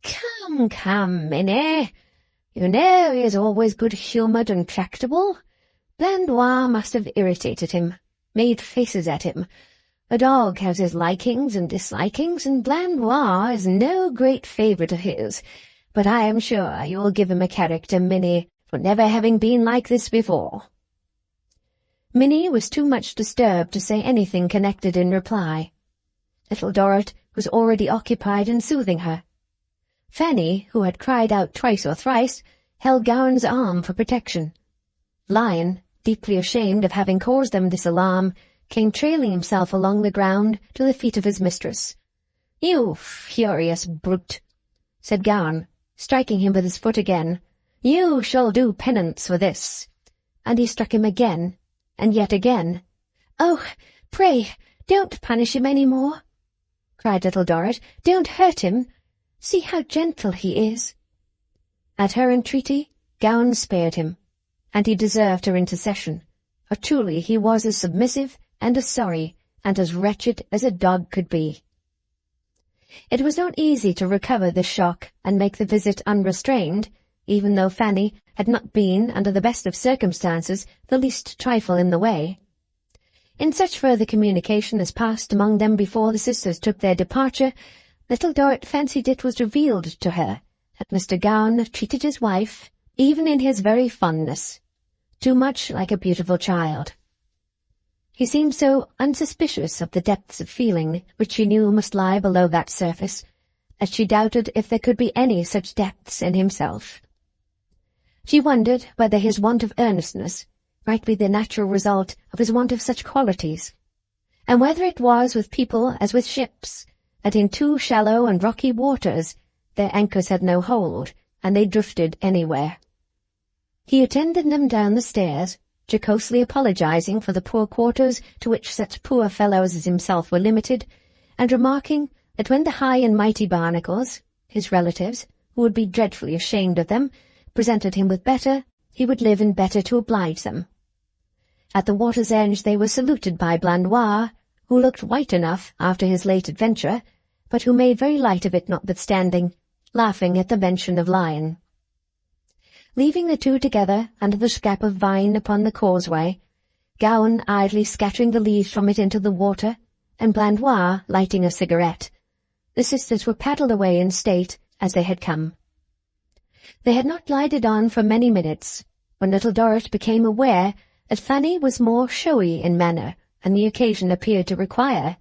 "Come, come, Minnie. You know he is always good-humoured and tractable. Blandois must have irritated him, made faces at him. A dog has his likings and dislikings, and Blandois is no great favourite of his. But I am sure you will give him a character, Minnie, for never having been like this before." Minnie was too much disturbed to say anything connected in reply. Little Dorrit was already occupied in soothing her. Fanny, who had cried out twice or thrice, held Gowan's arm for protection. Lion, deeply ashamed of having caused them this alarm, came trailing himself along the ground to the feet of his mistress. "You furious brute," said Gowan, striking him with his foot again. "You shall do penance for this." And he struck him again, and yet again. "Oh, pray, don't punish him any more," cried Little Dorrit. "Don't hurt him. See how gentle he is." At her entreaty, Gowan spared him, and he deserved her intercession, for truly he was as submissive and as sorry and as wretched as a dog could be. It was not easy to recover this shock and make the visit unrestrained, even though Fanny had not been, under the best of circumstances, the least trifle in the way. In such further communication as passed among them before the sisters took their departure, Little Dorrit fancied it was revealed to her that Mr. Gowan treated his wife, even in his very fondness, too much like a beautiful child. He seemed so unsuspicious of the depths of feeling which she knew must lie below that surface, that she doubted if there could be any such depths in himself. She wondered whether his want of earnestness might be the natural result of his want of such qualities, and whether it was with people as with ships, that in too shallow and rocky waters their anchors had no hold, and they drifted anywhere. He attended them down the stairs, jocosely apologizing for the poor quarters to which such poor fellows as himself were limited, and remarking that when the high and mighty Barnacles, his relatives, who would be dreadfully ashamed of them, presented him with better, he would live in better to oblige them. At the water's edge they were saluted by Blandois, who looked white enough after his late adventure, but who made very light of it notwithstanding, laughing at the mention of Lion. Leaving the two together under the scrap of vine upon the causeway, Gowan idly scattering the leaves from it into the water, and Blandois lighting a cigarette, the sisters were paddled away in state as they had come. They had not glided on for many minutes, when Little Dorrit became aware that Fanny was more showy in manner than the occasion appeared to require,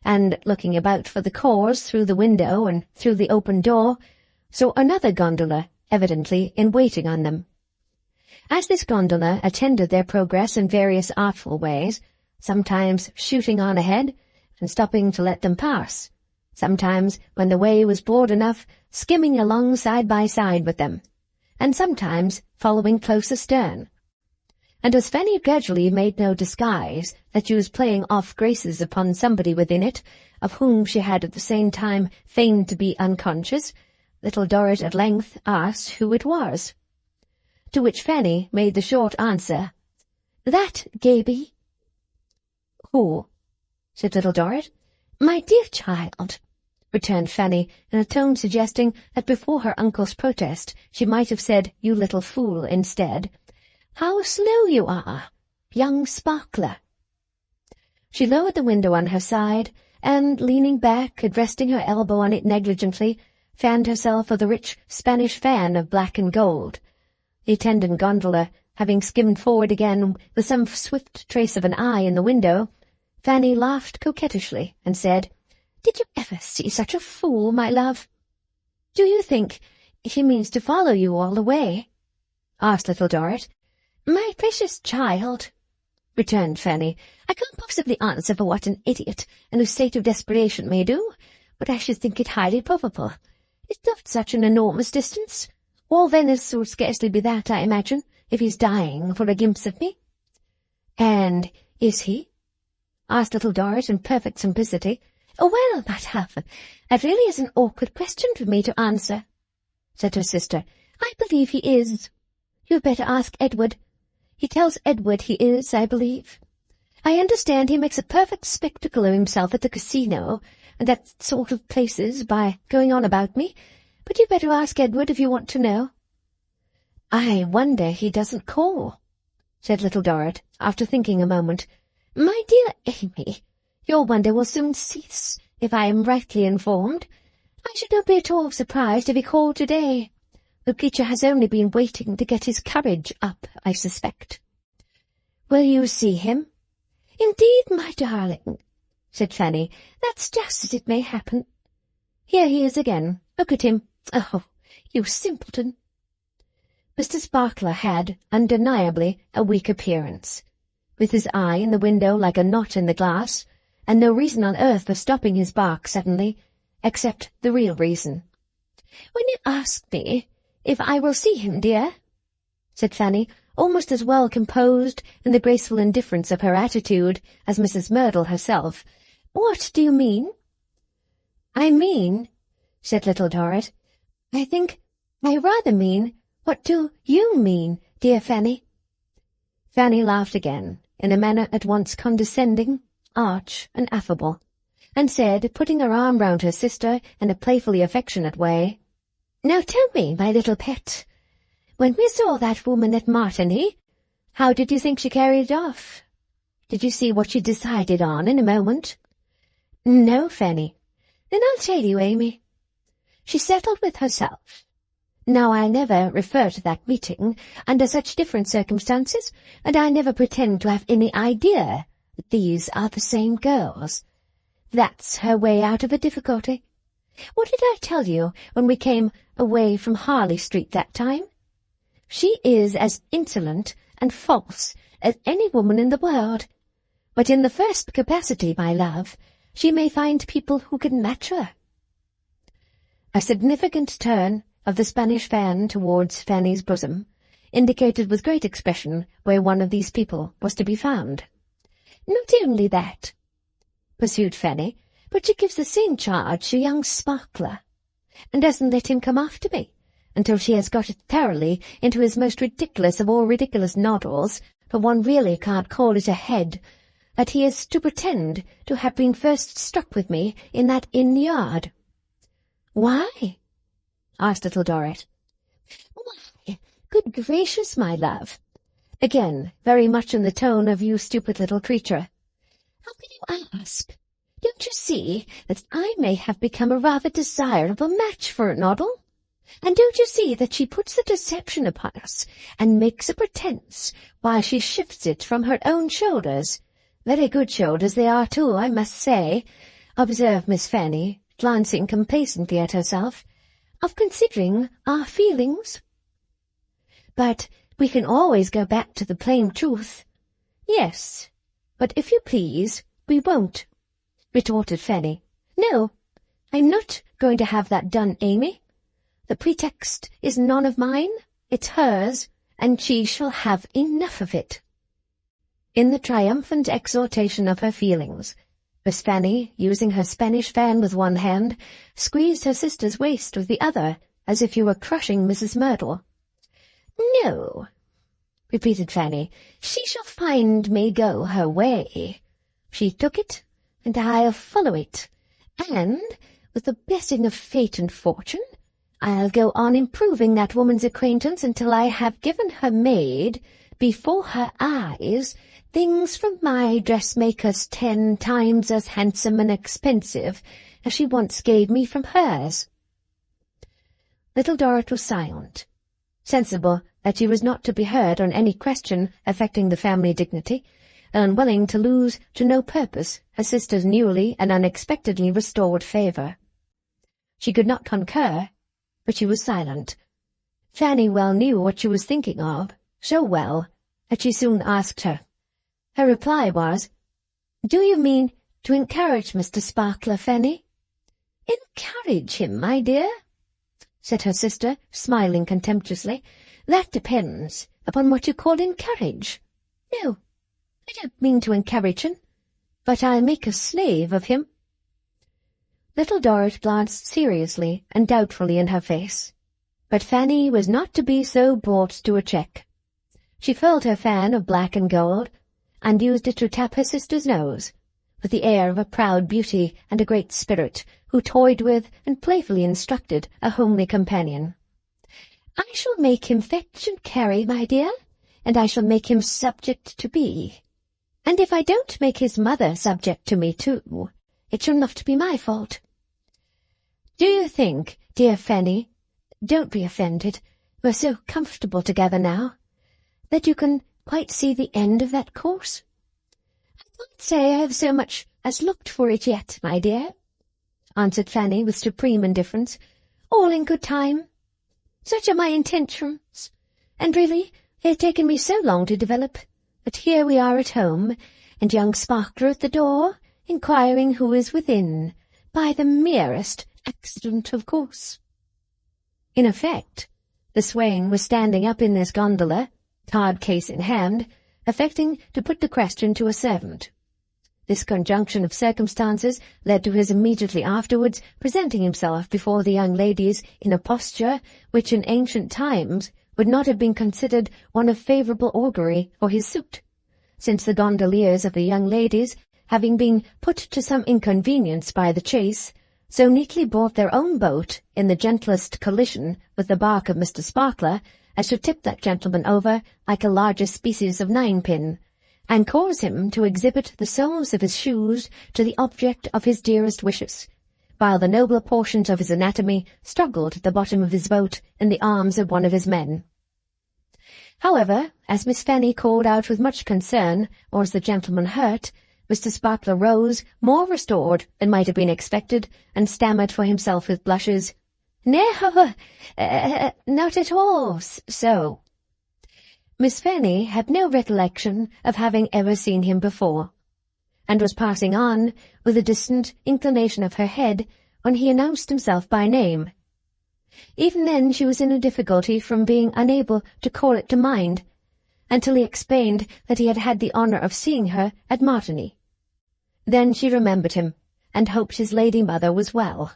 and looking about for the cause through the window and through the open door, saw another gondola, evidently in waiting on them. As this gondola attended their progress in various artful ways, sometimes shooting on ahead and stopping to let them pass, sometimes, when the way was broad enough, skimming along side by side with them, and sometimes following close astern. And as Fanny gradually made no disguise that she was playing off graces upon somebody within it, of whom she had at the same time feigned to be unconscious, little Dorrit at length asked who it was. To which Fanny made the short answer, "That Gaby." "Who?" said little Dorrit. "My dear child," returned Fanny, in a tone suggesting that before her uncle's protest she might have said, "You little fool," instead. "How slow you are, young sparkler." She lowered the window on her side, and, leaning back and resting her elbow on it negligently, fanned herself with a rich Spanish fan of black and gold. The attendant gondola, having skimmed forward again with some swift trace of an eye in the window, Fanny laughed coquettishly and said, "Did you ever see such a fool, my love?" "Do you think he means to follow you all the way?" asked little Dorrit. "My precious child," returned Fanny, "I can't possibly answer for what an idiot in a state of desperation may do, but I should think it highly probable. It's not such an enormous distance. All Venice will scarcely be that, I imagine, if he's dying for a glimpse of me." "And is he?" asked little Dorrit in perfect simplicity. "Oh, well, madame, that really is an awkward question for me to answer," said her sister. "I believe he is. You had better ask Edward. He tells Edward he is, I believe. I understand he makes a perfect spectacle of himself at the casino and that sort of places by going on about me, but you'd better ask Edward if you want to know." "I wonder he doesn't call," said little Dorrit, after thinking a moment. "My dear Amy, your wonder will soon cease, if I am rightly informed. I should not be at all surprised if he called today. The creature has only been waiting to get his courage up, I suspect." "Will you see him?" "Indeed, my darling," said Fanny, "that's just as it may happen. Here he is again. Look at him. Oh, you simpleton." Mr. Sparkler had, undeniably, a weak appearance, with his eye in the window like a knot in the glass, and no reason on earth for stopping his bark suddenly, except the real reason. "When you ask me if I will see him, dear," said Fanny, almost as well composed in the graceful indifference of her attitude as Mrs. Merdle herself, "what do you mean?" "I mean," said little Dorrit, "I think I rather mean, what do you mean, dear Fanny?" Fanny laughed again, in a manner at once condescending, arch, and affable, and said, putting her arm round her sister in a playfully affectionate way, "Now tell me, my little pet, when we saw that woman at Martigny, how did you think she carried it off? Did you see what she decided on in a moment?" "No, Fanny." "Then I'll tell you, Amy. She settled with herself. Now, I never refer to that meeting under such different circumstances, and I never pretend to have any idea that these are the same girls. That's her way out of a difficulty. What did I tell you when we came away from Harley Street that time? She is as insolent and false as any woman in the world, but in the first capacity, my love, she may find people who can match her." A significant turn of the Spanish fan towards Fanny's bosom indicated with great expression where one of these people was to be found. "Not only that," pursued Fanny, "but she gives the same charge to young Sparkler, and doesn't let him come after me until she has got it thoroughly into his most ridiculous of all ridiculous noddles, for one really can't call it a head, that he is to pretend to have been first struck with me in that inn yard." "Why?" asked little Dorrit. "Why, good gracious, my love," again very much in the tone of "you stupid little creature," "how can you ask? Don't you see that I may have become a rather desirable match for a noddle? And don't you see that she puts the deception upon us, and makes a pretence, while she shifts it from her own shoulders, very good shoulders they are too, I must say, observed Miss Fanny, glancing complacently at herself, "of considering our feelings." "But we can always go back to the plain truth." "Yes, but if you please, we won't," retorted Fanny. "No, I'm not going to have that done, Amy. The pretext is none of mine, it's hers, and she shall have enough of it." In the triumphant exaltation of her feelings, Miss Fanny, using her Spanish fan with one hand, squeezed her sister's waist with the other, as if you were crushing Mrs. Myrtle. "No," repeated Fanny, "she shall find me go her way. She took it, and I'll follow it, and, with the blessing of fate and fortune, I'll go on improving that woman's acquaintance until I have given her maid, before her eyes, things from my dressmaker's 10 times as handsome and expensive as she once gave me from hers." Little Dorrit was silent, sensible that she was not to be heard on any question affecting the family dignity, and unwilling to lose to no purpose her sister's newly and unexpectedly restored favour. She could not concur, but she was silent. Fanny well knew what she was thinking of, so well that she soon asked her. Her reply was, "Do you mean to encourage Mr. Sparkler, Fanny?" "Encourage him, my dear?" said her sister, smiling contemptuously. "That depends upon what you call encourage. No, I don't mean to encourage him, but I'll make a slave of him." Little Dorrit glanced seriously and doubtfully in her face, but Fanny was not to be so brought to a check. She furled her fan of black and gold, and used it to tap her sister's nose, with the air of a proud beauty and a great spirit, who toyed with and playfully instructed a homely companion. "I shall make him fetch and carry, my dear, and I shall make him subject to me. And if I don't make his mother subject to me too, it shall not be my fault. Do you think, dear Fanny, don't be offended, we're so comfortable together now, that you can quite see the end of that course?" "I can't say I have so much as looked for it yet, my dear," answered Fanny with supreme indifference. "All in good time. Such are my intentions, and really they have taken me so long to develop, that here we are at home, and young Sparkler at the door, inquiring who is within, by the merest accident, of course." In effect, the swain was standing up in this gondola, card-case in hand, affecting to put the question to a servant. This conjunction of circumstances led to his immediately afterwards presenting himself before the young ladies in a posture which in ancient times would not have been considered one of favourable augury for his suit, since the gondoliers of the young ladies, having been put to some inconvenience by the chase, so neatly brought their own boat in the gentlest collision with the bark of Mr. Sparkler as to tip that gentleman over like a larger species of ninepin, and cause him to exhibit the soles of his shoes to the object of his dearest wishes, while the nobler portions of his anatomy struggled at the bottom of his boat in the arms of one of his men. However, as Miss Fanny called out with much concern, "Was the gentleman hurt?" Mr. Sparkler rose, more restored than might have been expected, and stammered for himself with blushes, "No, not at all, so." Miss Fanny had no recollection of having ever seen him before, and was passing on, with a distant inclination of her head, when he announced himself by name. Even then she was in a difficulty from being unable to call it to mind, until he explained that he had had the honour of seeing her at Martigny. Then she remembered him, and hoped his lady mother was well.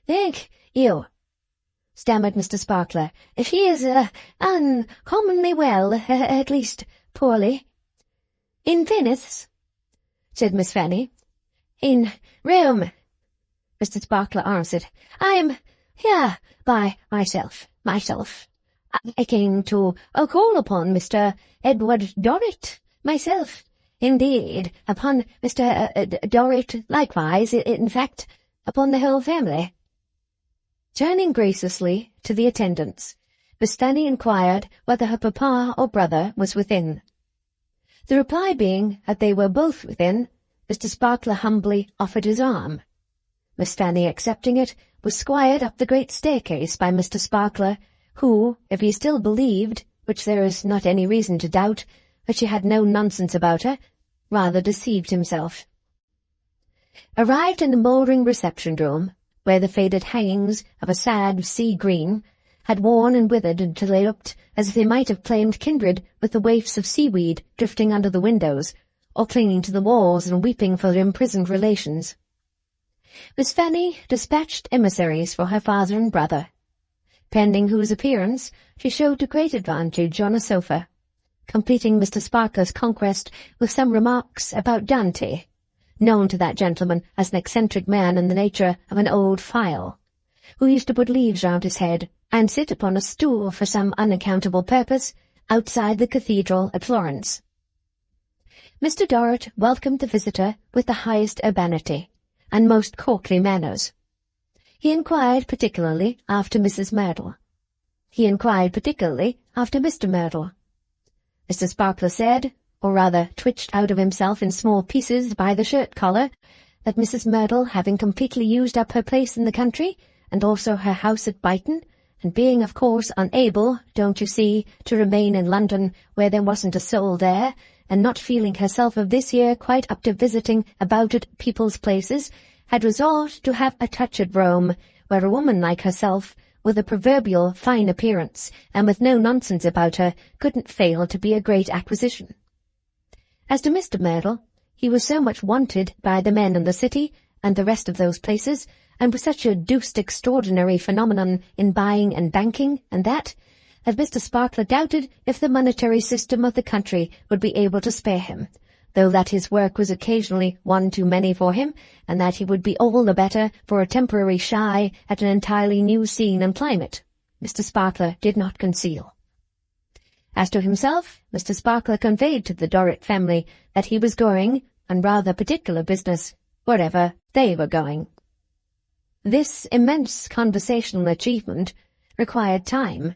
"Thank you," stammered Mr. Sparkler. "She is uncommonly well, at least poorly." "In Venice?" said Miss Fanny. "In Rome," Mr. Sparkler answered. "I am here by myself. I came to call upon Mr. Edward Dorrit, myself. Indeed, upon Mr. Dorrit likewise, in fact, upon the whole family." Turning graciously to the attendants, Miss Fanny inquired whether her papa or brother was within. The reply being that they were both within, Mr. Sparkler humbly offered his arm. Miss Fanny, accepting it, was squired up the great staircase by Mr. Sparkler, who, if he still believed, which there is not any reason to doubt, that she had no nonsense about her, rather deceived himself. Arrived in the mouldering reception-room, where the faded hangings of a sad sea-green had worn and withered until they looked as if they might have claimed kindred with the waifs of seaweed drifting under the windows, or clinging to the walls and weeping for their imprisoned relations. Miss Fanny dispatched emissaries for her father and brother, pending whose appearance she showed to great advantage on a sofa, completing Mr. Sparkler's conquest with some remarks about Dante, known to that gentleman as an eccentric man in the nature of an old file, who used to put leaves round his head and sit upon a stool for some unaccountable purpose outside the cathedral at Florence. Mr. Dorrit welcomed the visitor with the highest urbanity and most courtly manners. He inquired particularly after Mrs. Merdle. He inquired particularly after Mr. Merdle. Mr. Sparkler said, or rather twitched out of himself in small pieces by the shirt-collar, that Mrs. Merdle, having completely used up her place in the country, and also her house at Byton, and being, of course, unable, don't you see, to remain in London where there wasn't a soul there, and not feeling herself of this year quite up to visiting about at people's places, had resolved to have a touch at Rome, where a woman like herself, with a proverbial fine appearance, and with no nonsense about her, couldn't fail to be a great acquisition. As to Mr. Merdle, he was so much wanted by the men in the city, and the rest of those places, and was such a deuced extraordinary phenomenon in buying and banking, and that Mr. Sparkler doubted if the monetary system of the country would be able to spare him, though that his work was occasionally one too many for him, and that he would be all the better for a temporary shy at an entirely new scene and climate, Mr. Sparkler did not conceal. As to himself, Mr. Sparkler conveyed to the Dorrit family that he was going, on rather particular business, wherever they were going. This immense conversational achievement required time,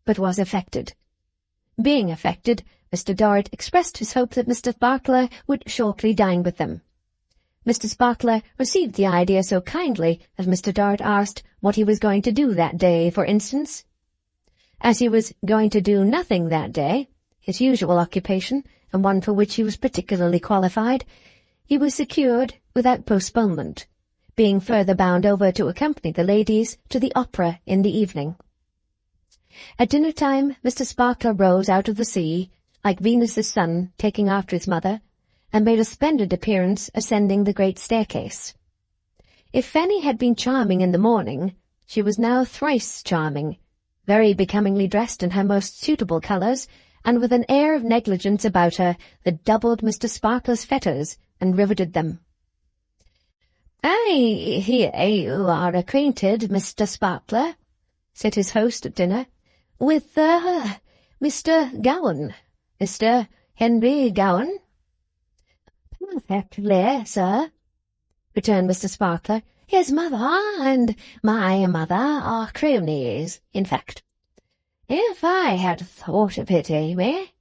but was effected. Being effected, Mr. Dorrit expressed his hope that Mr. Sparkler would shortly dine with them. Mr. Sparkler received the idea so kindly that Mr. Dorrit asked what he was going to do that day, for instance. As he was going to do nothing that day, his usual occupation, and one for which he was particularly qualified, he was secured without postponement, being further bound over to accompany the ladies to the opera in the evening. At dinner-time, Mr. Sparkler rose out of the sea, like Venus's son taking after his mother, and made a splendid appearance ascending the great staircase. If Fanny had been charming in the morning, she was now thrice charming, very becomingly dressed in her most suitable colours, and with an air of negligence about her that doubled Mr. Sparkler's fetters and riveted them. "I hear you are acquainted, Mr. Sparkler," said his host at dinner, "with, Mr. Gowan, Mr. Henry Gowan." "Perfectly, sir," returned Mr. Sparkler. "His mother and my mother are cronies, in fact." "If I had thought of it, Amy,"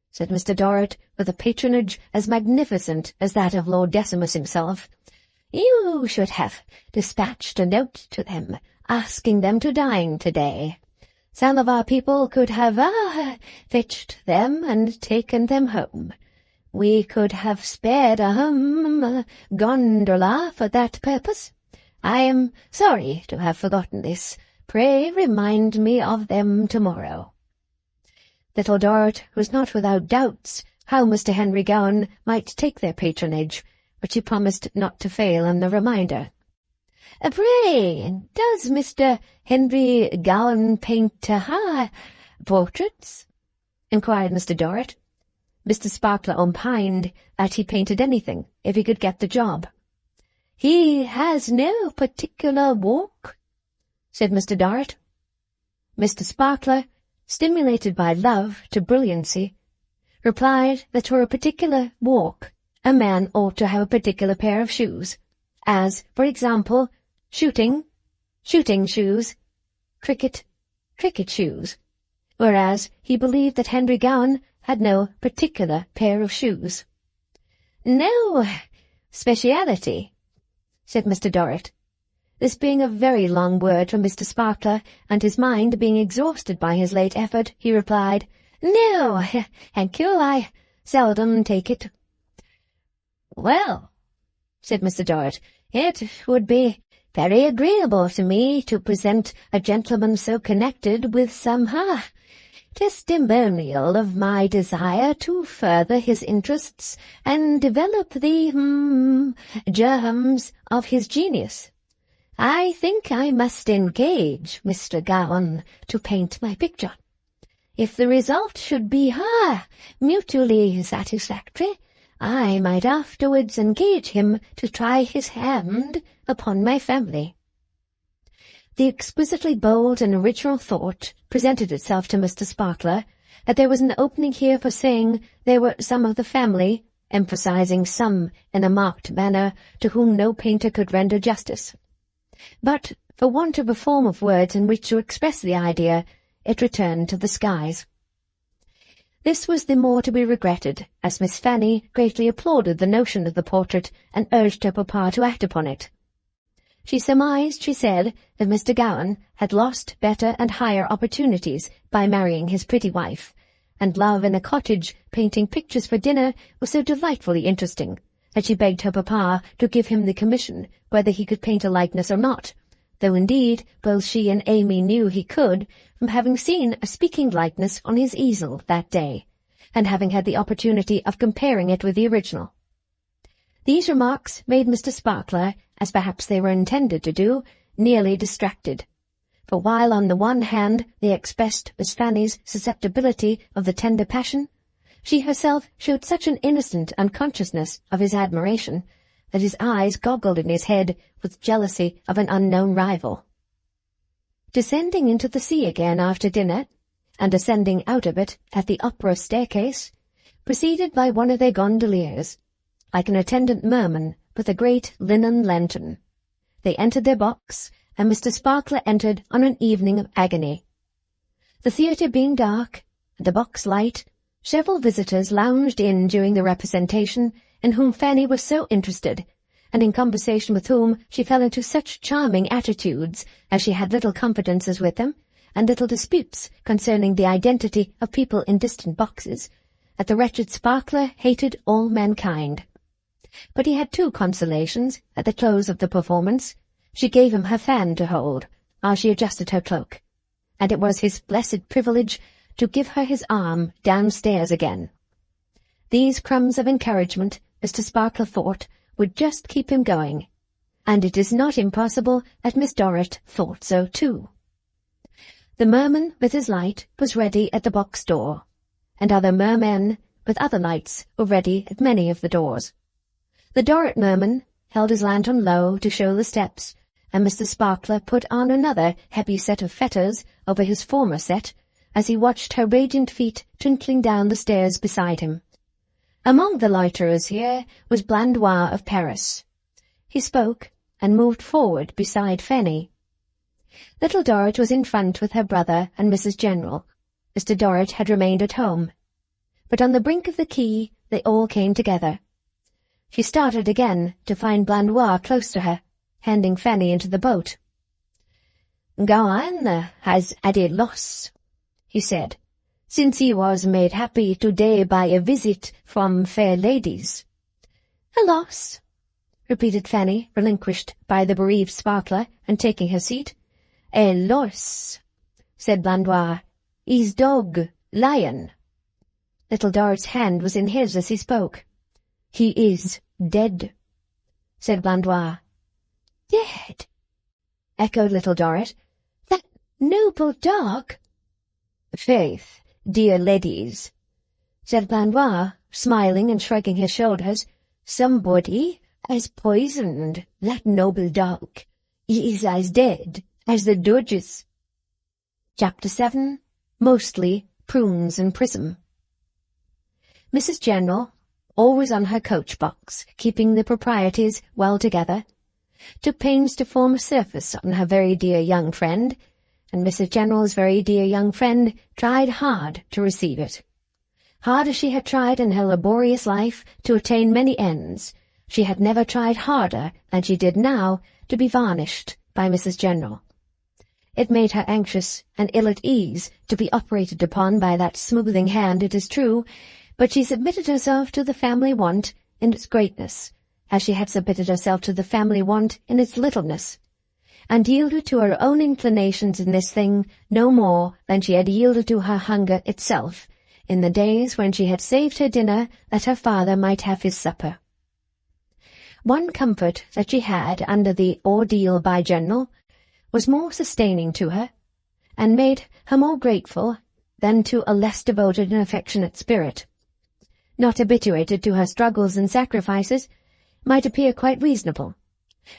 said Mr. Dorrit, with a patronage as magnificent as that of Lord Decimus himself, "you should have dispatched a note to them, asking them to dine today. Some of our people could have, fetched them and taken them home. We could have spared a gondola for that purpose. I am sorry to have forgotten this. Pray remind me of them tomorrow." Little Dorrit was not without doubts how Mr. Henry Gowan might take their patronage, but she promised not to fail in the reminder. "Pray, does Mr. Henry Gowan paint portraits?" inquired Mr. Dorrit. Mr. Sparkler opined that he painted anything, if he could get the job. "He has no particular walk?" said Mr. Dorrit. Mr. Sparkler, stimulated by love to brilliancy, replied that for a particular walk a man ought to have a particular pair of shoes, as, for example, shooting shoes, cricket shoes, whereas he believed that Henry Gowan had no particular pair of shoes. "No, speciality, said Mr. Dorrit. This being a very long word for Mr. Sparkler, and his mind being exhausted by his late effort, he replied, "No, thank you, I seldom take it." "Well," said Mr. Dorrit, "it would be very agreeable to me to present a gentleman so connected with some, testimonial of my desire to further his interests and develop the, germs of his genius. I think I must engage Mr. Gowan to paint my picture. If the result should be, mutually satisfactory, I might afterwards engage him to try his hand upon my family." The exquisitely bold and original thought presented itself to Mr. Sparkler that there was an opening here for saying there were some of the family, emphasizing some in a marked manner, to whom no painter could render justice. But, for want of a form of words in which to express the idea, it returned to the skies. This was the more to be regretted, as Miss Fanny greatly applauded the notion of the portrait and urged her papa to act upon it. She surmised, she said, that Mr. Gowan had lost better and higher opportunities by marrying his pretty wife, and love in a cottage painting pictures for dinner was so delightfully interesting that she begged her papa to give him the commission whether he could paint a likeness or not, though indeed both she and Amy knew he could, from having seen a speaking likeness on his easel that day, and having had the opportunity of comparing it with the original. These remarks made Mr. Sparkler, as perhaps they were intended to do, nearly distracted. For while on the one hand they expressed Miss Fanny's susceptibility of the tender passion, she herself showed such an innocent unconsciousness of his admiration that his eyes goggled in his head with jealousy of an unknown rival. Descending into the sea again after dinner, and ascending out of it at the opera staircase, preceded by one of their gondoliers, like an attendant merman with a great linen lantern, they entered their box, and Mr. Sparkler entered on an evening of agony. The theatre being dark, and the box light, several visitors lounged in during the representation, in whom Fanny was so interested, and in conversation with whom she fell into such charming attitudes, as she had little confidences with them, and little disputes concerning the identity of people in distant boxes, that the wretched Sparkler hated all mankind. But he had two consolations at the close of the performance. She gave him her fan to hold, while she adjusted her cloak, and it was his blessed privilege to give her his arm downstairs again. These crumbs of encouragement, Mr. Sparkler thought, would just keep him going, and it is not impossible that Miss Dorrit thought so too. The merman with his light was ready at the box door, and other mermen with other lights were ready at many of the doors. The Dorrit merman held his lantern low to show the steps, and Mr. Sparkler put on another heavy set of fetters over his former set, as he watched her radiant feet twinkling down the stairs beside him. Among the loiterers here was Blandois of Paris. He spoke, and moved forward beside Fanny. Little Dorrit was in front with her brother and Mrs. General. Mr. Dorrit had remained at home. But on the brink of the quay they all came together. She started again to find Blandois close to her, handing Fanny into the boat. "Gowan has had a loss," he said, "since he was made happy today by a visit from fair ladies." "A loss?" repeated Fanny, relinquished by the bereaved Sparkler, and taking her seat. "A loss," said Blandois. "His dog, Lion." Little Dorrit's hand was in his as he spoke. "He is dead," said Blandois. "Dead?" echoed Little Dorrit. "That noble dog?" "Faith, dear ladies," said Blandois, smiling and shrugging his shoulders, "somebody has poisoned that noble dog. He is as dead as the Doges." Chapter 7. Mostly Prunes and Prism. Mrs. General, always on her coach-box, keeping the proprieties well together, took pains to form a surface on her very dear young friend, and Mrs. General's very dear young friend tried hard to receive it. Hard as she had tried in her laborious life to attain many ends, She had never tried harder than she did now to be varnished by Mrs. General. It made her anxious and ill at ease to be operated upon by that smoothing hand, it is true, but she submitted herself to the family want in its greatness, as she had submitted herself to the family want in its littleness, and yielded to her own inclinations in this thing no more than she had yielded to her hunger itself in the days when she had saved her dinner that her father might have his supper. One comfort that she had under the ordeal by General was more sustaining to her, and made her more grateful than to a less devoted and affectionate spirit. Not habituated to her struggles and sacrifices, might appear quite reasonable,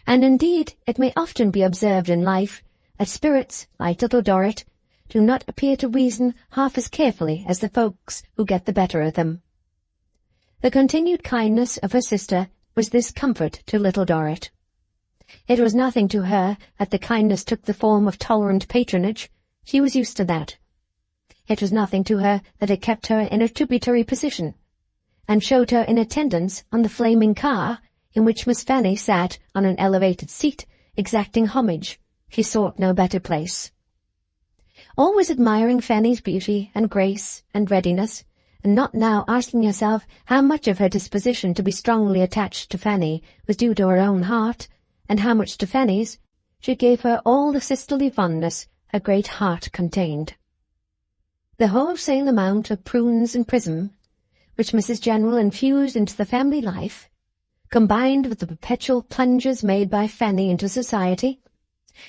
and indeed it may often be observed in life that spirits, like little Dorrit, do not appear to reason half as carefully as the folks who get the better of them. The continued kindness of her sister was this comfort to little Dorrit. It was nothing to her that the kindness took the form of tolerant patronage. She was used to that. It was nothing to her that it kept her in a tributary position, and showed her in attendance on the flaming car, in which Miss Fanny sat on an elevated seat, exacting homage. She sought no better place. Always admiring Fanny's beauty and grace and readiness, and not now asking herself how much of her disposition to be strongly attached to Fanny was due to her own heart, and how much to Fanny's, she gave her all the sisterly fondness her great heart contained. The wholesale amount of prunes and prism, which Mrs. General infused into the family life, combined with the perpetual plunges made by Fanny into society,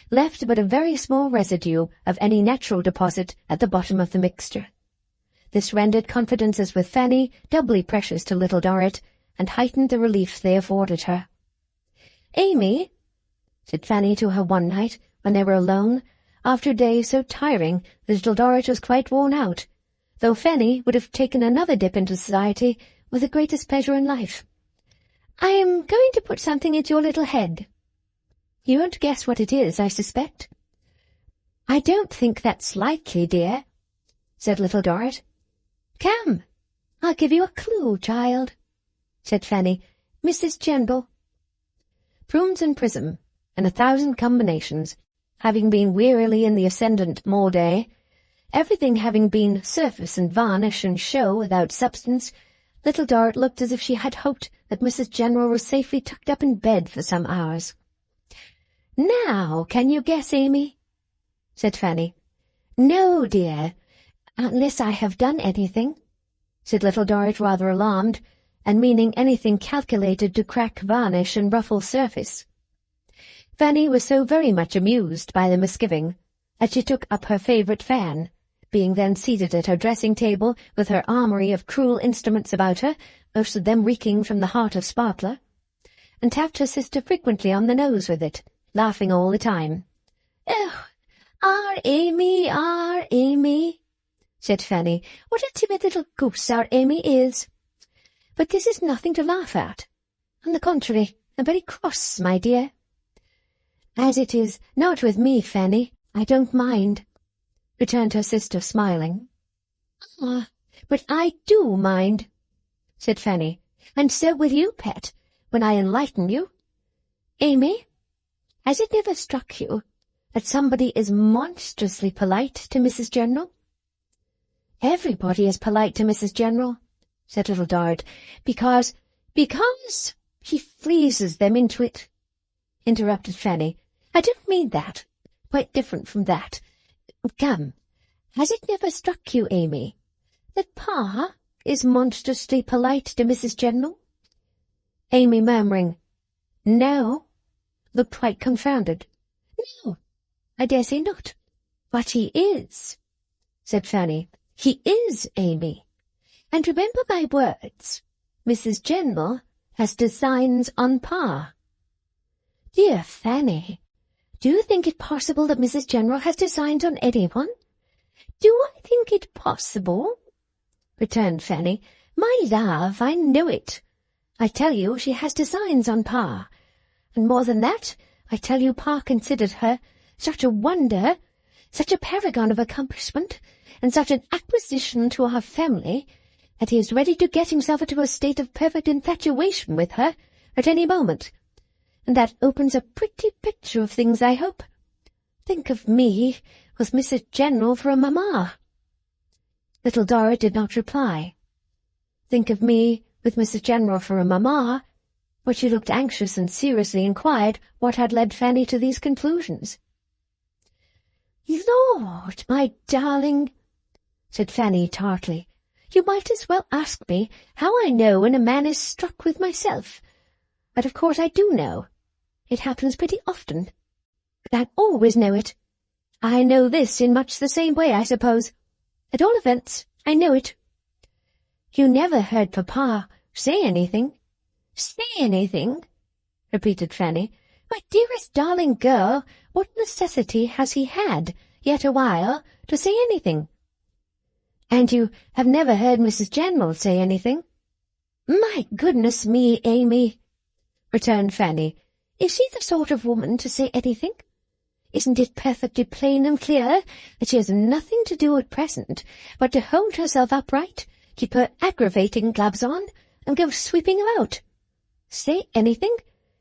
left but a very small residue of any natural deposit at the bottom of the mixture. This rendered confidences with Fanny doubly precious to little Dorrit, and heightened the relief they afforded her. "Amy," said Fanny to her one night, when they were alone, after a day so tiring that little Dorrit was quite worn out, though Fanny would have taken another dip into society with the greatest pleasure in life. "I am going to put something into your little head. You won't guess what it is, I suspect." "I don't think that's likely, dear," said little Dorrit. "Come, I'll give you a clue, child," said Fanny. "Mrs. General." Prunes and prism, in 1,000 combinations, having been wearily in the ascendant all day, everything having been surface and varnish and show without substance, little Dorrit looked as if she had hoped that Mrs. General was safely tucked up in bed for some hours. "Now, can you guess, Amy?" said Fanny. "No, dear, unless I have done anything," said little Dorrit, rather alarmed, and meaning anything calculated to crack varnish and ruffle surface. Fanny was so very much amused by the misgiving that she took up her favourite fan, being then seated at her dressing-table with her armoury of cruel instruments about her, most of them reeking from the heart of Sparkler, and tapped her sister frequently on the nose with it, laughing all the time. "Oh, our Amy, said Fanny. "What a timid little goose our Amy is! But this is nothing to laugh at. On the contrary, I'm very cross, my dear." "As it is not with me, Fanny, I don't mind," returned her sister, smiling. "Ah, but I do mind," said Fanny, "and so will you, pet, when I enlighten you. Amy, has it never struck you that somebody is monstrously polite to Mrs. General?" "Everybody is polite to Mrs. General," said little Dorrit, because she freezes them into it," interrupted Fanny. "I don't mean that. Quite different from that. Come, has it never struck you, Amy, that Pa is monstrously polite to Mrs. General?" Amy, murmuring, "No," looked quite confounded. "No, I dare say not. But he is," said Fanny. "He is, Amy. And remember my words, Mrs. General has designs on Pa." "Dear Fanny, do you think it possible that Mrs. General has designs on anyone?" "Do I think it possible?" returned Fanny. "My love, I know it. I tell you she has designs on Pa. And more than that, I tell you Pa considered her such a wonder, such a paragon of accomplishment, and such an acquisition to our family, that he is ready to get himself into a state of perfect infatuation with her at any moment, and that opens a pretty picture of things, I hope. Think of me with Mrs. General for a mamma." Little Dorrit did not reply. Think of me with Mrs. General for a mamma, but she looked anxious and seriously inquired what had led Fanny to these conclusions. "Lord, my darling," said Fanny tartly, "you might as well ask me how I know when a man is struck with myself. But of course I do know. It happens pretty often. But I always know it. I know this in much the same way, I suppose. At all events, I know it." "You never heard Papa say anything?" "Say anything?" repeated Fanny. "My dearest darling girl, what necessity has he had, yet awhile, to say anything?" "And you have never heard Mrs. General say anything?" "My goodness me, Amy," returned Fanny, "is she the sort of woman to say anything? Isn't it perfectly plain and clear that she has nothing to do at present but to hold herself upright, keep her aggravating gloves on, and go sweeping about? Say anything?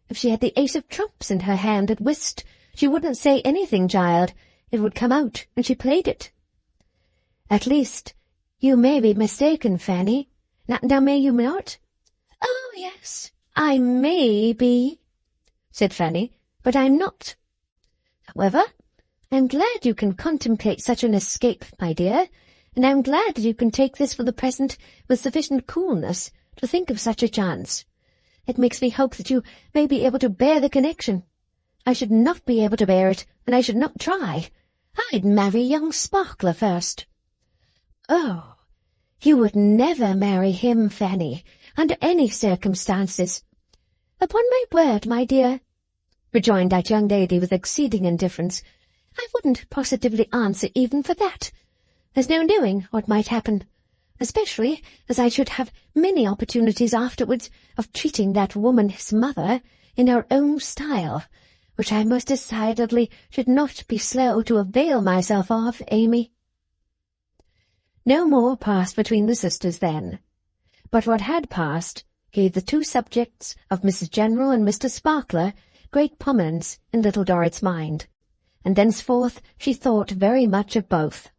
If she had the ace of trumps in her hand at whist, she wouldn't say anything, child. It would come out when she played it." "At least, you may be mistaken, Fanny. Now may you not?" "Oh, yes, I may be," said Fanny, "but I'm not. However, I'm glad you can contemplate such an escape, my dear, and I'm glad that you can take this for the present with sufficient coolness to think of such a chance. It makes me hope that you may be able to bear the connection. I should not be able to bear it, and I should not try. I'd marry young Sparkler first." "Oh, you would never marry him, Fanny, under any circumstances." "Upon my word, my dear," rejoined that young lady with exceeding indifference, "I wouldn't positively answer even for that. There's no knowing what might happen, especially as I should have many opportunities afterwards of treating that woman, his mother, in her own style, which I most decidedly should not be slow to avail myself of, Amy." No more passed between the sisters then, but what had passed gave the two subjects of Mrs. General and Mr. Sparkler great prominence in Little Dorrit's mind, and thenceforth she thought very much of both.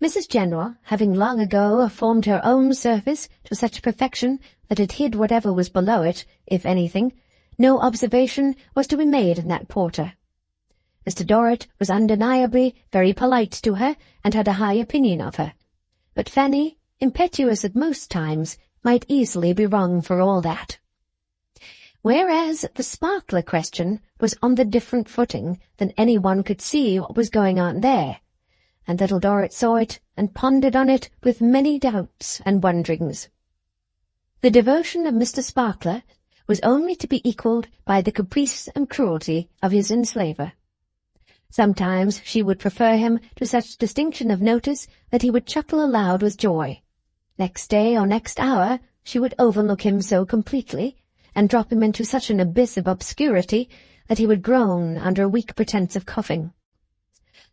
Mrs. General, having long ago formed her own surface to such perfection that it hid whatever was below it, if anything, no observation was to be made in that quarter. Mr. Dorrit was undeniably very polite to her, and had a high opinion of her. But Fanny, impetuous at most times, might easily be wrong for all that. Whereas the Sparkler question was on the different footing than any one could see what was going on there, and Little Dorrit saw it and pondered on it with many doubts and wonderings. The devotion of Mr. Sparkler was only to be equalled by the caprice and cruelty of his enslaver. Sometimes she would prefer him to such distinction of notice that he would chuckle aloud with joy. Next day or next hour she would overlook him so completely, and drop him into such an abyss of obscurity that he would groan under a weak pretence of coughing.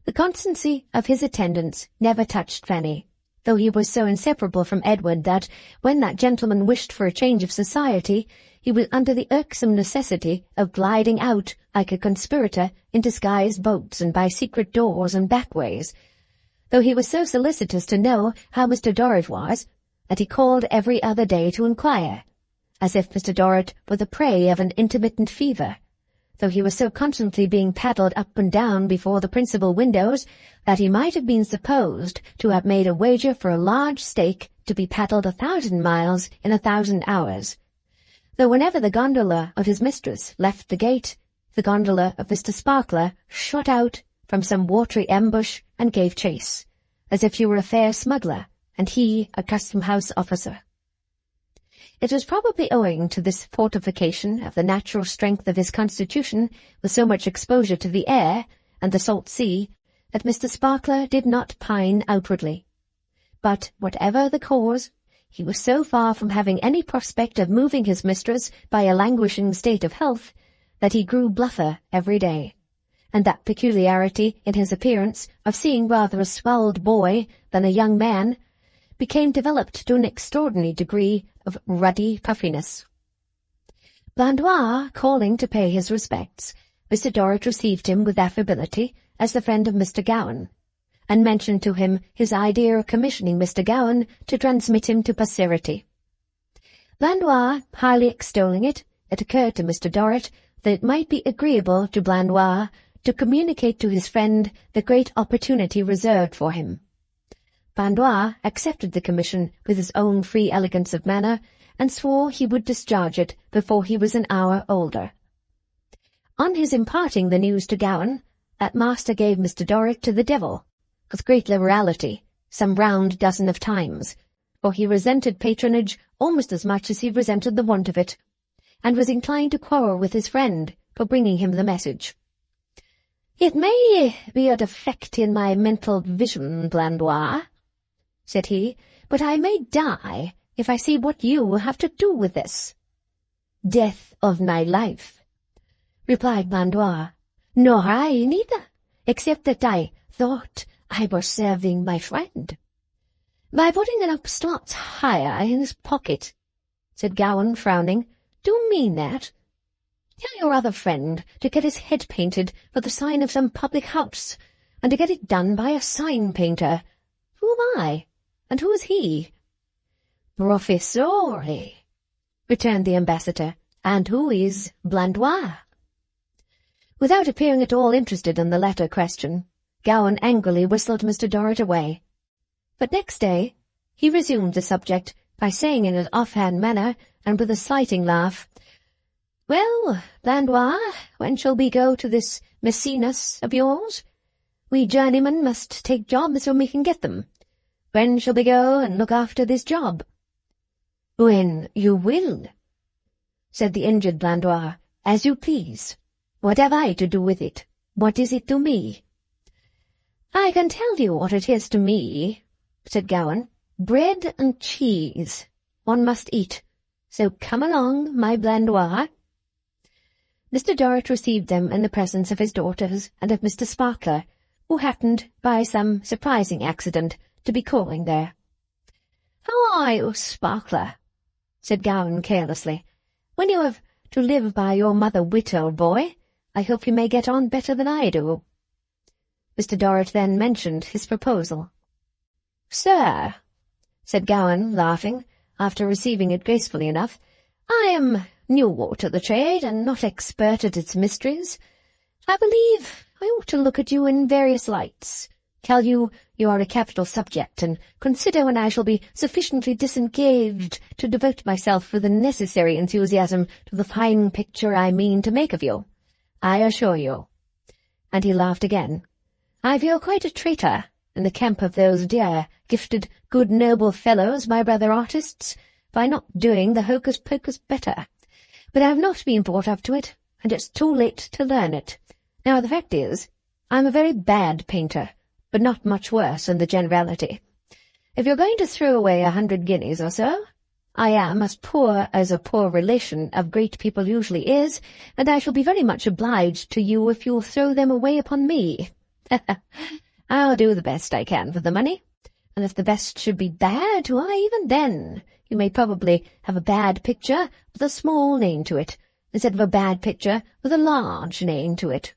The constancy of his attendance never touched Fanny, though he was so inseparable from Edward that, when that gentleman wished for a change of society, he was under the irksome necessity of gliding out like a conspirator in disguised boats and by secret doors and backways, though he was so solicitous to know how Mr. Dorrit was, that he called every other day to inquire, as if Mr. Dorrit were the prey of an intermittent fever, though he was so constantly being paddled up and down before the principal windows that he might have been supposed to have made a wager for a large stake to be paddled 1,000 miles in 1,000 hours, though whenever the gondola of his mistress left the gate, the gondola of Mr. Sparkler shot out from some watery ambush and gave chase, as if he were a fair smuggler, and he a custom-house officer. It was probably owing to this fortification of the natural strength of his constitution, with so much exposure to the air and the salt sea, that Mr. Sparkler did not pine outwardly. But whatever the cause, he was so far from having any prospect of moving his mistress by a languishing state of health, that he grew bluffer every day, and that peculiarity in his appearance of seeing rather a swelled boy than a young man became developed to an extraordinary degree of ruddy puffiness. Blandois calling to pay his respects, Mr. Dorrit received him with affability as the friend of Mr. Gowan, and mentioned to him his idea of commissioning Mr. Gowan to transmit him to posterity. Blandois highly extolling it, it occurred to Mr. Dorrit that it might be agreeable to Blandois to communicate to his friend the great opportunity reserved for him. Blandois accepted the commission with his own free elegance of manner, and swore he would discharge it before he was an hour older. On his imparting the news to Gowan, that master gave Mr. Dorrit to the devil, with great liberality, some round dozen of times, for he resented patronage almost as much as he resented the want of it, and was inclined to quarrel with his friend for bringing him the message. "It may be a defect in my mental vision, Blandois," said he, "but I may die if I see what you have to do with this." "Death of my life," replied Blandois. "Nor I neither, except that I thought I was serving my friend." "By putting an upstart hire in his pocket," said Gowan, frowning. "Do you mean that? Tell your other friend to get his head painted for the sign of some public house, and to get it done by a sign-painter. Who am I, and who is he?" "Professore," returned the ambassador, "and who is Blandois?" Without appearing at all interested in the latter question, Gowan angrily whistled Mr. Dorrit away. But next day he resumed the subject by saying in an offhand manner, and with a slighting laugh, "Well, Blandois, when shall we go to this Mecenas of yours? We journeymen must take jobs when we can get them. When shall we go and look after this job?" "When you will," said the injured Blandois, "as you please. What have I to do with it? What is it to me?" "I can tell you what it is to me," said Gowan. "Bread and cheese. One must eat. So come along, my Blandois." Mr. Dorrit received them in the presence of his daughters and of Mr. Sparkler, who happened, by some surprising accident, to be calling there. "How are you, Sparkler?" said Gowan carelessly. "When you have to live by your mother-wit, old boy, I hope you may get on better than I do." Mr. Dorrit then mentioned his proposal. "Sir," said Gowan, laughing, after receiving it gracefully enough, "I am new to the trade, and not expert at its mysteries. I believe I ought to look at you in various lights, tell you you are a capital subject, and consider when I shall be sufficiently disengaged to devote myself with the necessary enthusiasm to the fine picture I mean to make of you. I assure you," and he laughed again, "I feel quite a traitor in the camp of those dear, gifted, good, noble fellows, my brother artists, by not doing the hocus-pocus better. But I have not been brought up to it, and it's too late to learn it. Now, the fact is, I'm a very bad painter, but not much worse in the generality. If you're going to throw away 100 guineas or so, I am as poor as a poor relation of great people usually is, and I shall be very much obliged to you if you'll throw them away upon me. I'll do the best I can for the money, and if the best should be bad, why, even then, you may probably have a bad picture with a small name to it, instead of a bad picture with a large name to it."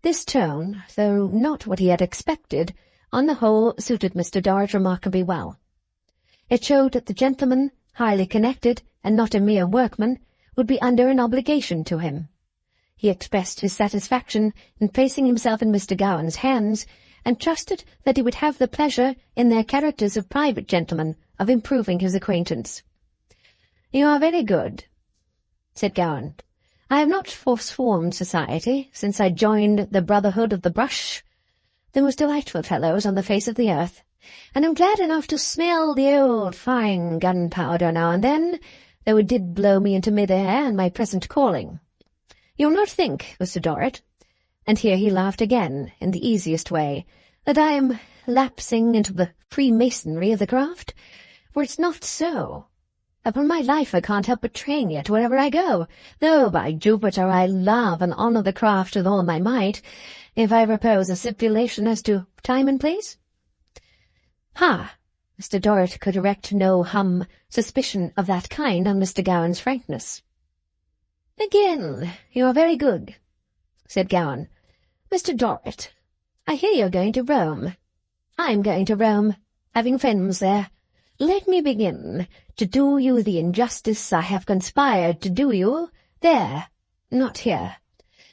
This tone, though not what he had expected, on the whole suited Mr. Dorrit remarkably well. It showed that the gentleman, highly connected, and not a mere workman, would be under an obligation to him. He expressed his satisfaction in placing himself in Mr. Gowan's hands, and trusted that he would have the pleasure, in their characters of private gentlemen, of improving his acquaintance. "You are very good," said Gowan. "I have not forsworn society since I joined the Brotherhood of the Brush, the most delightful fellows on the face of the earth, and am glad enough to smell the old fine gunpowder now and then, though it did blow me into mid-air in my present calling. You'll not think, Mr. Dorrit," and here he laughed again, in the easiest way, "that I am lapsing into the Freemasonry of the craft, for it's not so. Upon my life I can't help betraying it wherever I go, though, by Jupiter, I love and honour the craft with all my might, if I propose a stipulation as to time and place." "Ha!" Mr. Dorrit could erect no suspicion of that kind on Mr. Gowan's frankness. "Again, you are very good," said Gowan. "Mr. Dorrit, I hear you're going to Rome. I'm going to Rome, having friends there. Let me begin to do you the injustice I have conspired to do you there, not here.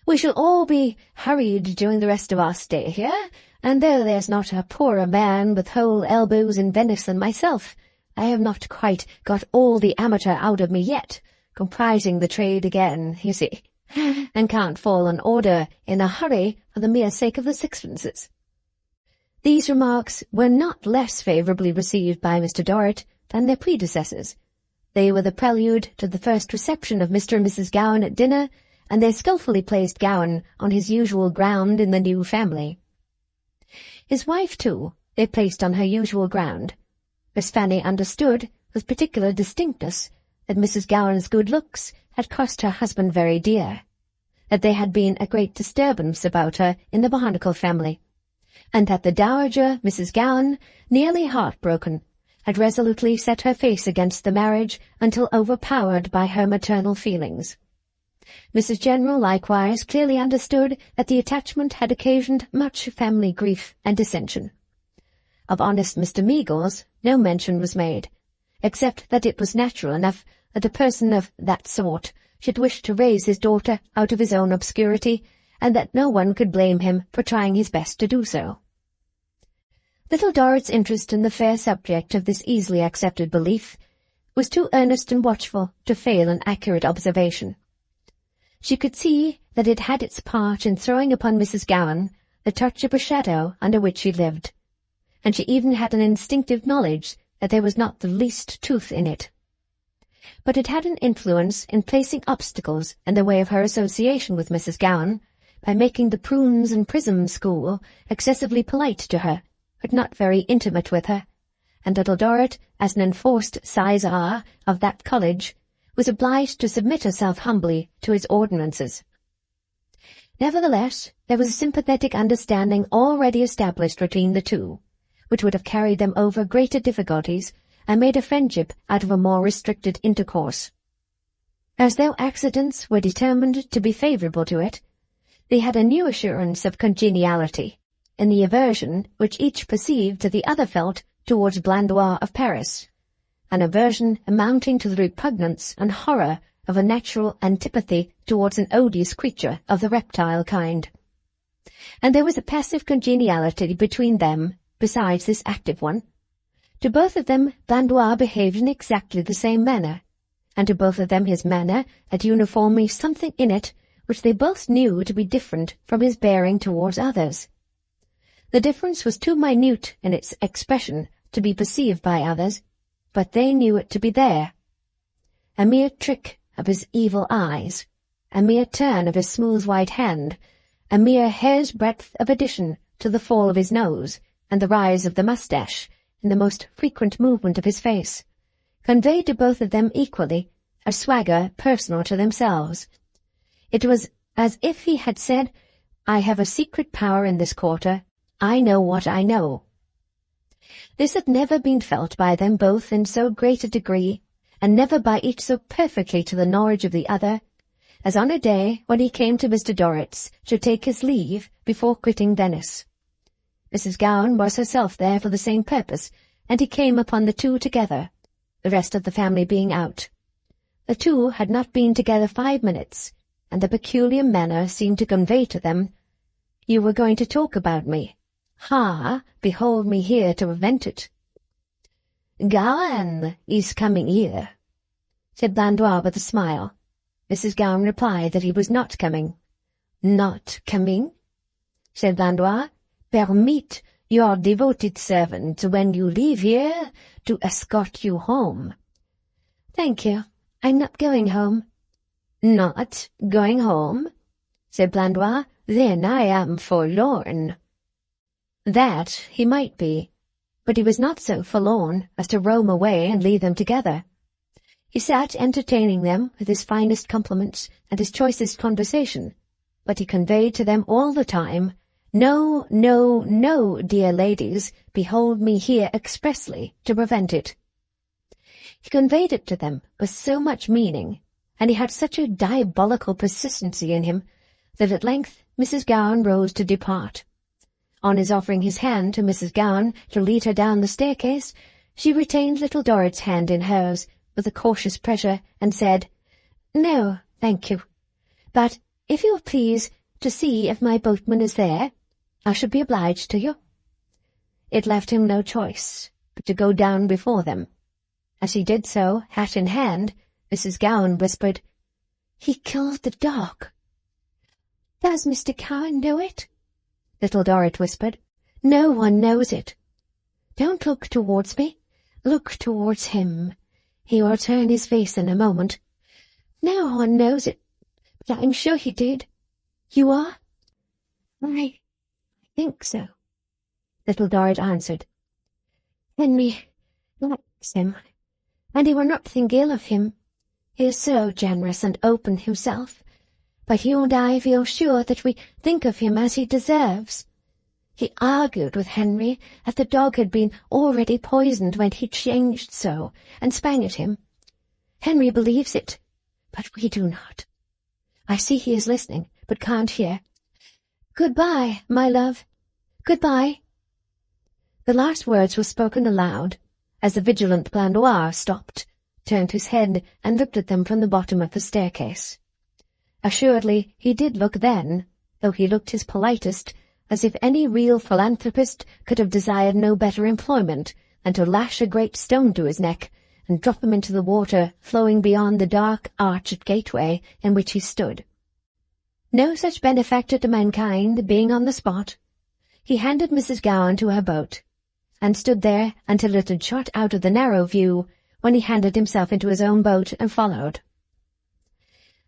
We shall all be hurried during the rest of our stay here, and though there's not a poorer man with whole elbows in Venice than myself, I have not quite got all the amateur out of me yet, comprising the trade again, you see, and can't fall an order in a hurry for the mere sake of the sixpences." These remarks were not less favourably received by Mr. Dorrit than their predecessors. They were the prelude to the first reception of Mr. and Mrs. Gowan at dinner, and they skilfully placed Gowan on his usual ground in the new family. His wife, too, they placed on her usual ground. Miss Fanny understood, with particular distinctness, that Mrs. Gowan's good looks had cost her husband very dear, that there had been a great disturbance about her in the Barnacle family, and that the dowager Mrs. Gowan, nearly heartbroken, had resolutely set her face against the marriage until overpowered by her maternal feelings. Mrs. General likewise clearly understood that the attachment had occasioned much family grief and dissension. Of honest Mr. Meagles no mention was made, except that it was natural enough that a person of that sort should wish to raise his daughter out of his own obscurity, and that no one could blame him for trying his best to do so. Little Dorrit's interest in the fair subject of this easily accepted belief was too earnest and watchful to fail in accurate observation. She could see that it had its part in throwing upon Mrs. Gowan the touch of a shadow under which she lived, and she even had an instinctive knowledge that there was not the least truth in it. But it had an influence in placing obstacles in the way of her association with Mrs. Gowan, by making the Prunes and Prism school excessively polite to her, but not very intimate with her, and Little Dorrit, as an enforced sizar of that college, was obliged to submit herself humbly to its ordinances. Nevertheless, there was a sympathetic understanding already established between the two, which would have carried them over greater difficulties and made a friendship out of a more restricted intercourse. As though accidents were determined to be favourable to it, they had a new assurance of congeniality, in the aversion which each perceived that the other felt towards Blandois of Paris, an aversion amounting to the repugnance and horror of a natural antipathy towards an odious creature of the reptile kind. And there was a passive congeniality between them, besides this active one. To both of them Blandois behaved in exactly the same manner, and to both of them his manner had uniformly something in it which they both knew to be different from his bearing towards others. The difference was too minute in its expression to be perceived by others, but they knew it to be there. A mere trick of his evil eyes, a mere turn of his smooth white hand, a mere hair's breadth of addition to the fall of his nose and the rise of the moustache in the most frequent movement of his face, conveyed to both of them equally a swagger personal to themselves. It was as if he had said, "I have a secret power in this quarter. I know what I know." This had never been felt by them both in so great a degree, and never by each so perfectly to the knowledge of the other, as on a day when he came to Mr. Dorrit's to take his leave before quitting Venice. Mrs. Gowan was herself there for the same purpose, and he came upon the two together, the rest of the family being out. The two had not been together 5 minutes, and the peculiar manner seemed to convey to them, "You were going to talk about me. Ha! Behold me here to prevent it." "Gowan is coming here," said Blandois with a smile. Mrs. Gowan replied that he was not coming. "Not coming?" said Blandois. "Permit your devoted servant, when you leave here, to escort you home." "Thank you. I'm not going home." "Not going home?" said Blandois. "Then I am forlorn." That he might be, but he was not so forlorn as to roam away and leave them together. He sat entertaining them with his finest compliments and his choicest conversation, but he conveyed to them all the time, "No, no, no, dear ladies, behold me here expressly to prevent it." He conveyed it to them with so much meaning, and he had such a diabolical persistency in him that at length Mrs. Gowan rose to depart. On his offering his hand to Mrs. Gowan to lead her down the staircase, she retained Little Dorrit's hand in hers with a cautious pressure, and said, "No, thank you. But if you will please to see if my boatman is there, I should be obliged to you." It left him no choice but to go down before them. As he did so, hat in hand, Mrs. Gowan whispered, "He killed the dog." "Does Mr. Gowan know it?" Little Dorrit whispered. "No one knows it. Don't look towards me. Look towards him. He will turn his face in a moment. No one knows it, but I'm sure he did. You are?" I think so," Little Dorrit answered. "Henry likes him, and he will not think ill of him. He is so generous and open himself, but you and I feel sure that we think of him as he deserves. He argued with Henry that the dog had been already poisoned when he changed so, and sprang at him. Henry believes it, but we do not. I see he is listening, but can't hear. Goodbye, my love. Goodbye." The last words were spoken aloud, as the vigilant Blandois stopped, turned his head, and looked at them from the bottom of the staircase. Assuredly he did look then, though he looked his politest, as if any real philanthropist could have desired no better employment than to lash a great stone to his neck and drop him into the water flowing beyond the dark arched gateway in which he stood. No such benefactor to mankind being on the spot, he handed Mrs. Gowan to her boat, and stood there until it had shot out of the narrow view, when he handed himself into his own boat and followed.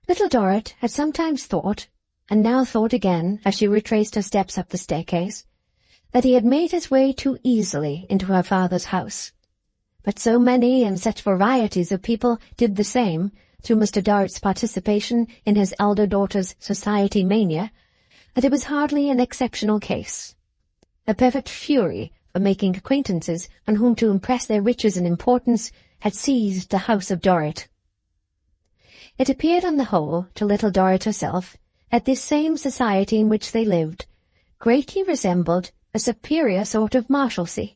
Little Dorrit had sometimes thought, and now thought again as she retraced her steps up the staircase, that he had made his way too easily into her father's house. But so many and such varieties of people did the same, through Mr. Dorrit's participation in his elder daughter's society mania, that it was hardly an exceptional case. A perfect fury for making acquaintances on whom to impress their riches and importance had seized the house of Dorrit. It appeared on the whole to Little Dorrit herself that this same society in which they lived greatly resembled a superior sort of Marshalsea.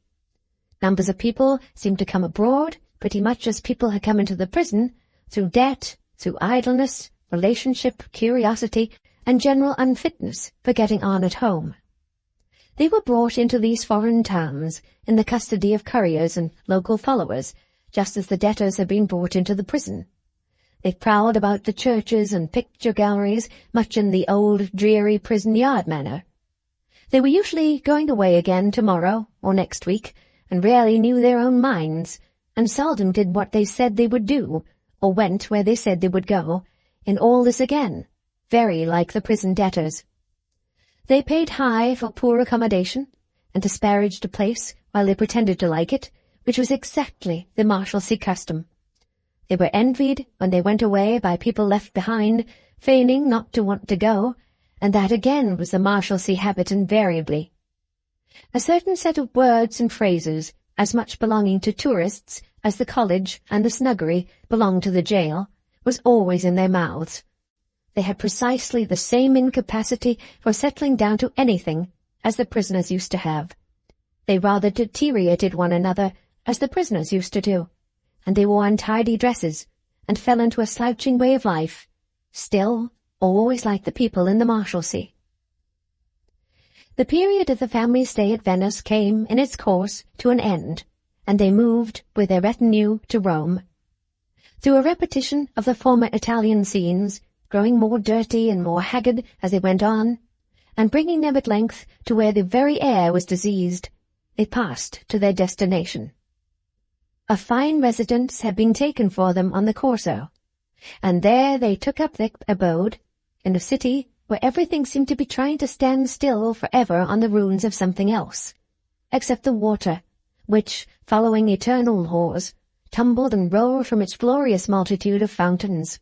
Numbers of people seemed to come abroad pretty much as people had come into the prison, through debt, through idleness, relationship, curiosity, and general unfitness for getting on at home. They were brought into these foreign towns in the custody of couriers and local followers, just as the debtors had been brought into the prison. They prowled about the churches and picture galleries, much in the old, dreary prison-yard manner. They were usually going away again tomorrow or next week, and rarely knew their own minds, and seldom did what they said they would do, or went where they said they would go, in all this again, very like the prison debtors. They paid high for poor accommodation, and disparaged a place while they pretended to like it, which was exactly the Marshalsea custom. They were envied when they went away by people left behind, feigning not to want to go, and that again was the Marshalsea habit invariably. A certain set of words and phrases, as much belonging to tourists as the college and the snuggery belonged to the jail, was always in their mouths. They had precisely the same incapacity for settling down to anything as the prisoners used to have. They rather deteriorated one another, as the prisoners used to do, and they wore untidy dresses, and fell into a slouching way of life, still always like the people in the Marshalsea. The period of the family's stay at Venice came, in its course, to an end, and they moved, with their retinue, to Rome. Through a repetition of the former Italian scenes, growing more dirty and more haggard as they went on, and bringing them at length to where the very air was diseased, they passed to their destination. A fine residence had been taken for them on the Corso, and there they took up their abode, in a city where everything seemed to be trying to stand still for ever on the ruins of something else, except the water, which, following eternal laws, tumbled and rolled from its glorious multitude of fountains.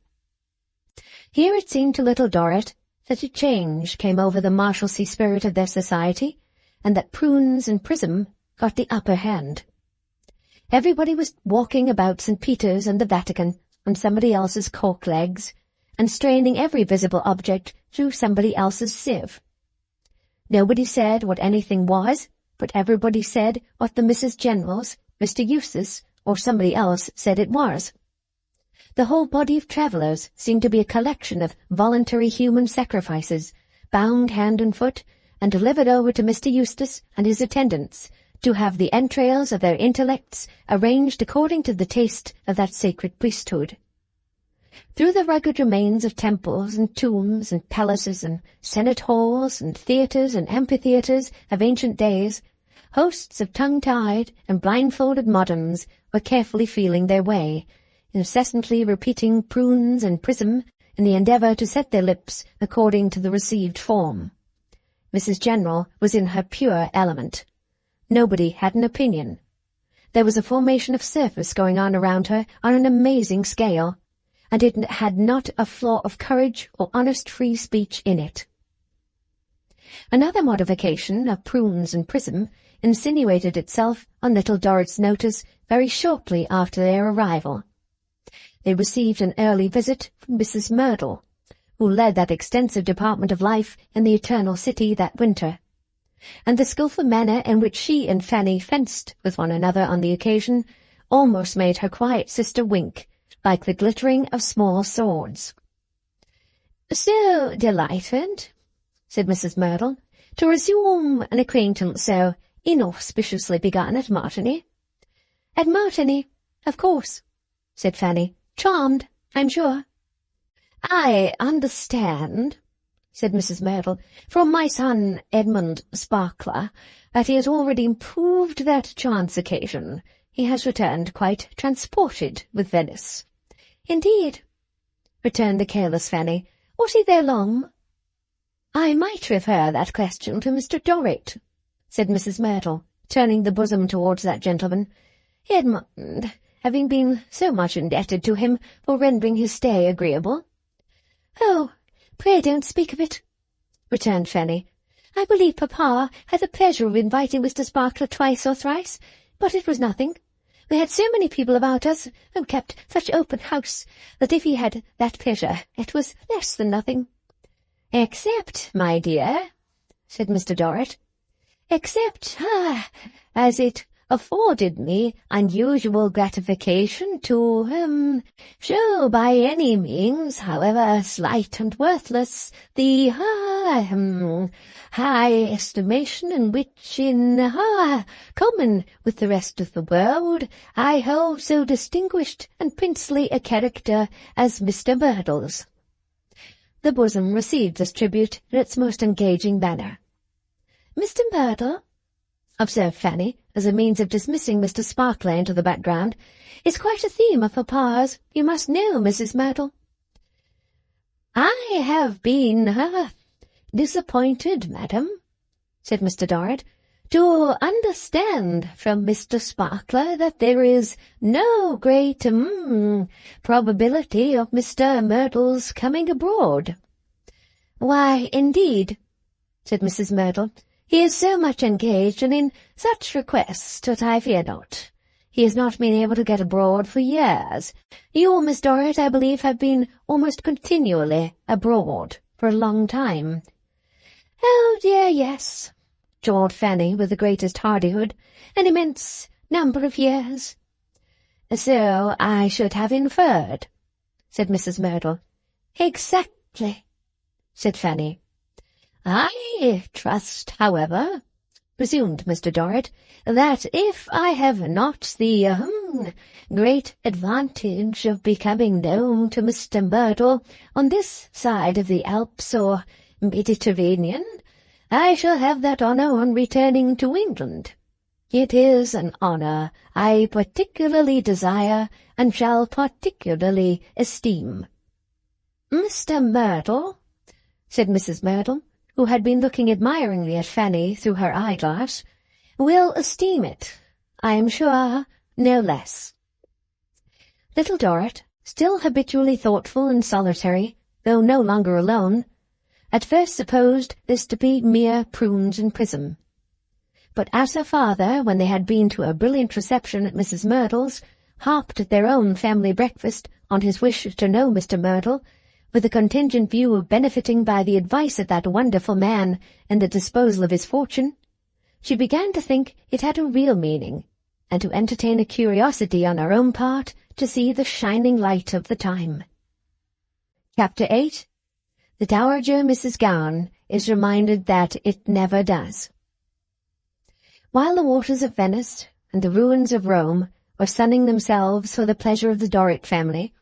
Here it seemed to Little Dorrit that a change came over the Marshalsea spirit of their society, and that prunes and prism got the upper hand. Everybody was walking about St. Peter's and the Vatican, on somebody else's cork legs, and straining every visible object through somebody else's sieve. Nobody said what anything was, but everybody said what the Mrs. Generals, Mr. Eustace, or somebody else said it was. The whole body of travellers seemed to be a collection of voluntary human sacrifices, bound hand and foot, and delivered over to Mr. Eustace and his attendants, to have the entrails of their intellects arranged according to the taste of that sacred priesthood. Through the rugged remains of temples and tombs and palaces and senate halls and theatres and amphitheatres of ancient days, hosts of tongue-tied and blindfolded moderns were carefully feeling their way, incessantly repeating prunes and prism in the endeavour to set their lips according to the received form. Mrs. General was in her pure element. Nobody had an opinion. There was a formation of surface going on around her on an amazing scale, and it had not a flaw of courage or honest free speech in it. Another modification of prunes and prism insinuated itself on little Dorrit's notice very shortly after their arrival. They received an early visit from Mrs. Merdle, who led that extensive department of life in the Eternal City that winter, and the skilful manner in which she and Fanny fenced with one another on the occasion almost made her quiet sister wink, like the glittering of small swords. "So delighted," said Mrs. Merdle, "to resume an acquaintance so inauspiciously begun at Martigny." "At Martigny, of course," said Fanny. "Charmed, I'm sure." "I understand," said Mrs. Merdle, "from my son Edmund Sparkler, that he has already improved that chance occasion. He has returned quite transported with Venice." "Indeed," returned the careless Fanny. "Was he there long?" "I might refer that question to Mr. Dorrit," said Mrs. Merdle, turning the bosom towards that gentleman. "Edmund, having been so much indebted to him for rendering his stay agreeable." "Oh, pray don't speak of it," returned Fanny. "I believe Papa had the pleasure of inviting Mr. Sparkler twice or thrice, but it was nothing. We had so many people about us, and kept such open house, that if he had that pleasure, it was less than nothing." "Except, my dear," said Mr. Dorrit, "except, as it afforded me unusual gratification to, show by any means, however slight and worthless, the, high estimation in which, in, common with the rest of the world, I hold so distinguished and princely a character as Mr. Merdle's." The bosom received this tribute in its most engaging manner. "Mr. Merdle," observed Fanny, as a means of dismissing Mr. Sparkler into the background, "is quite a theme of Papa's, you must know, Mrs. Merdle." "I have been, disappointed, madam," said Mr. Dorrit, "to understand from Mr. Sparkler that there is no great, probability of Mr. Merdle's coming abroad." "Why, indeed," said Mrs. Merdle, "he is so much engaged and in such request that I fear not. He has not been able to get abroad for years. You, Miss Dorrit, I believe, have been almost continually abroad for a long time." "Oh dear, yes," drawled Fanny with the greatest hardihood, "an immense number of years." "So I should have inferred," said Mrs. Merdle. "Exactly," said Fanny. "I trust, however," resumed Mr. Dorrit, "that if I have not the, great advantage of becoming known to Mr. Merdle on this side of the Alps or Mediterranean, I shall have that honour on returning to England. It is an honour I particularly desire and shall particularly esteem." "Mr. Merdle," said Mrs. Merdle, who had been looking admiringly at Fanny through her eyeglass, "will esteem it, I am sure, no less." Little Dorrit, still habitually thoughtful and solitary, though no longer alone, at first supposed this to be mere prunes and prism. But as her father, when they had been to a brilliant reception at Mrs. Merdle's, hopped at their own family breakfast on his wish to know Mr. Merdle, with a contingent view of benefiting by the advice of that wonderful man in the disposal of his fortune, she began to think it had a real meaning, and to entertain a curiosity on her own part to see the shining light of the time. Chapter 8. The Dowager Mrs. Gowan is reminded that it never does. While the waters of Venice and the ruins of Rome were sunning themselves for the pleasure of the Dorrit family,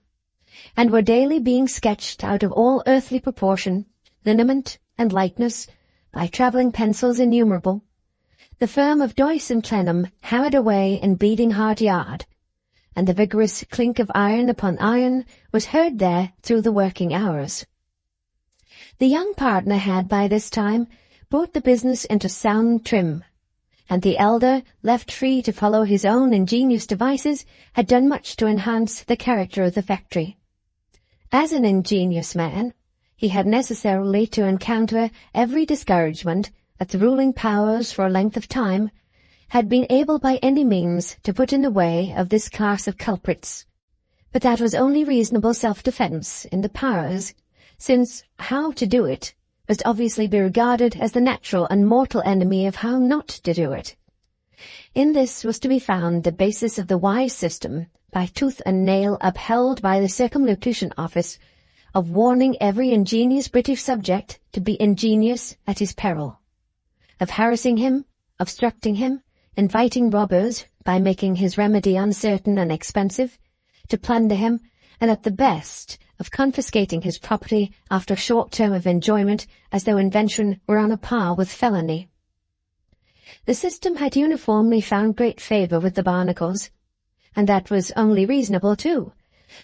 and were daily being sketched out of all earthly proportion, lineament, and likeness by travelling pencils innumerable, the firm of Doyce and Clennam hammered away in Bleeding Heart Yard, and the vigorous clink of iron upon iron was heard there through the working hours. The young partner had by this time brought the business into sound trim, and the elder, left free to follow his own ingenious devices, had done much to enhance the character of the factory. As an ingenious man, he had necessarily to encounter every discouragement that the ruling powers for a length of time had been able by any means to put in the way of this class of culprits. But that was only reasonable self-defence in the powers, since how to do it must obviously be regarded as the natural and mortal enemy of how not to do it. In this was to be found the basis of the wise system, by tooth and nail upheld by the Circumlocution Office, of warning every ingenious British subject to be ingenious at his peril, of harassing him, obstructing him, inviting robbers by making his remedy uncertain and expensive, to plunder him, and at the best of confiscating his property after a short term of enjoyment, as though invention were on a par with felony. The system had uniformly found great favour with the Barnacles, and that was only reasonable too,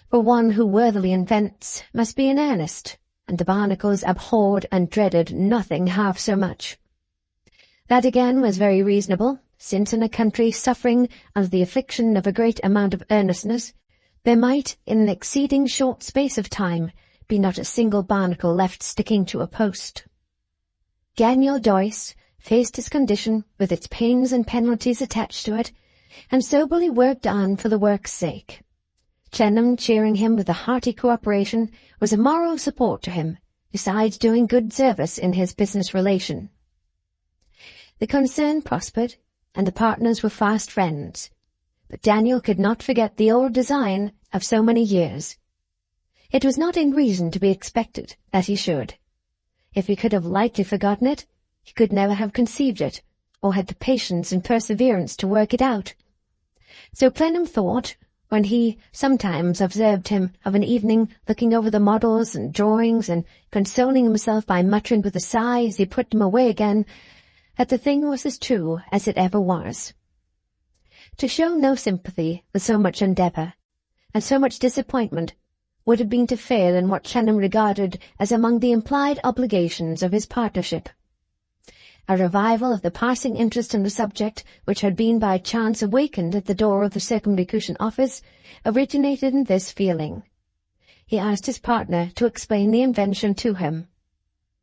for one who worthily invents must be in earnest, and the Barnacles abhorred and dreaded nothing half so much. That again was very reasonable, since in a country suffering under the affliction of a great amount of earnestness, there might, in an exceeding short space of time, be not a single barnacle left sticking to a post. Daniel Doyce faced his condition with its pains and penalties attached to it, and soberly worked on for the work's sake. Clennam, cheering him with a hearty cooperation, was a moral support to him, besides doing good service in his business relation. The concern prospered, and the partners were fast friends, but Daniel could not forget the old design of so many years. It was not in reason to be expected that he should. If he could have lightly forgotten it, he could never have conceived it, or had the patience and perseverance to work it out. So Clennam thought, when he sometimes observed him of an evening looking over the models and drawings and consoling himself by muttering with a sigh as he put them away again, that the thing was as true as it ever was. To show no sympathy with so much endeavour, and so much disappointment, would have been to fail in what Clennam regarded as among the implied obligations of his partnership. A revival of the passing interest in the subject, which had been by chance awakened at the door of the Circumlocution Office, originated in this feeling. He asked his partner to explain the invention to him.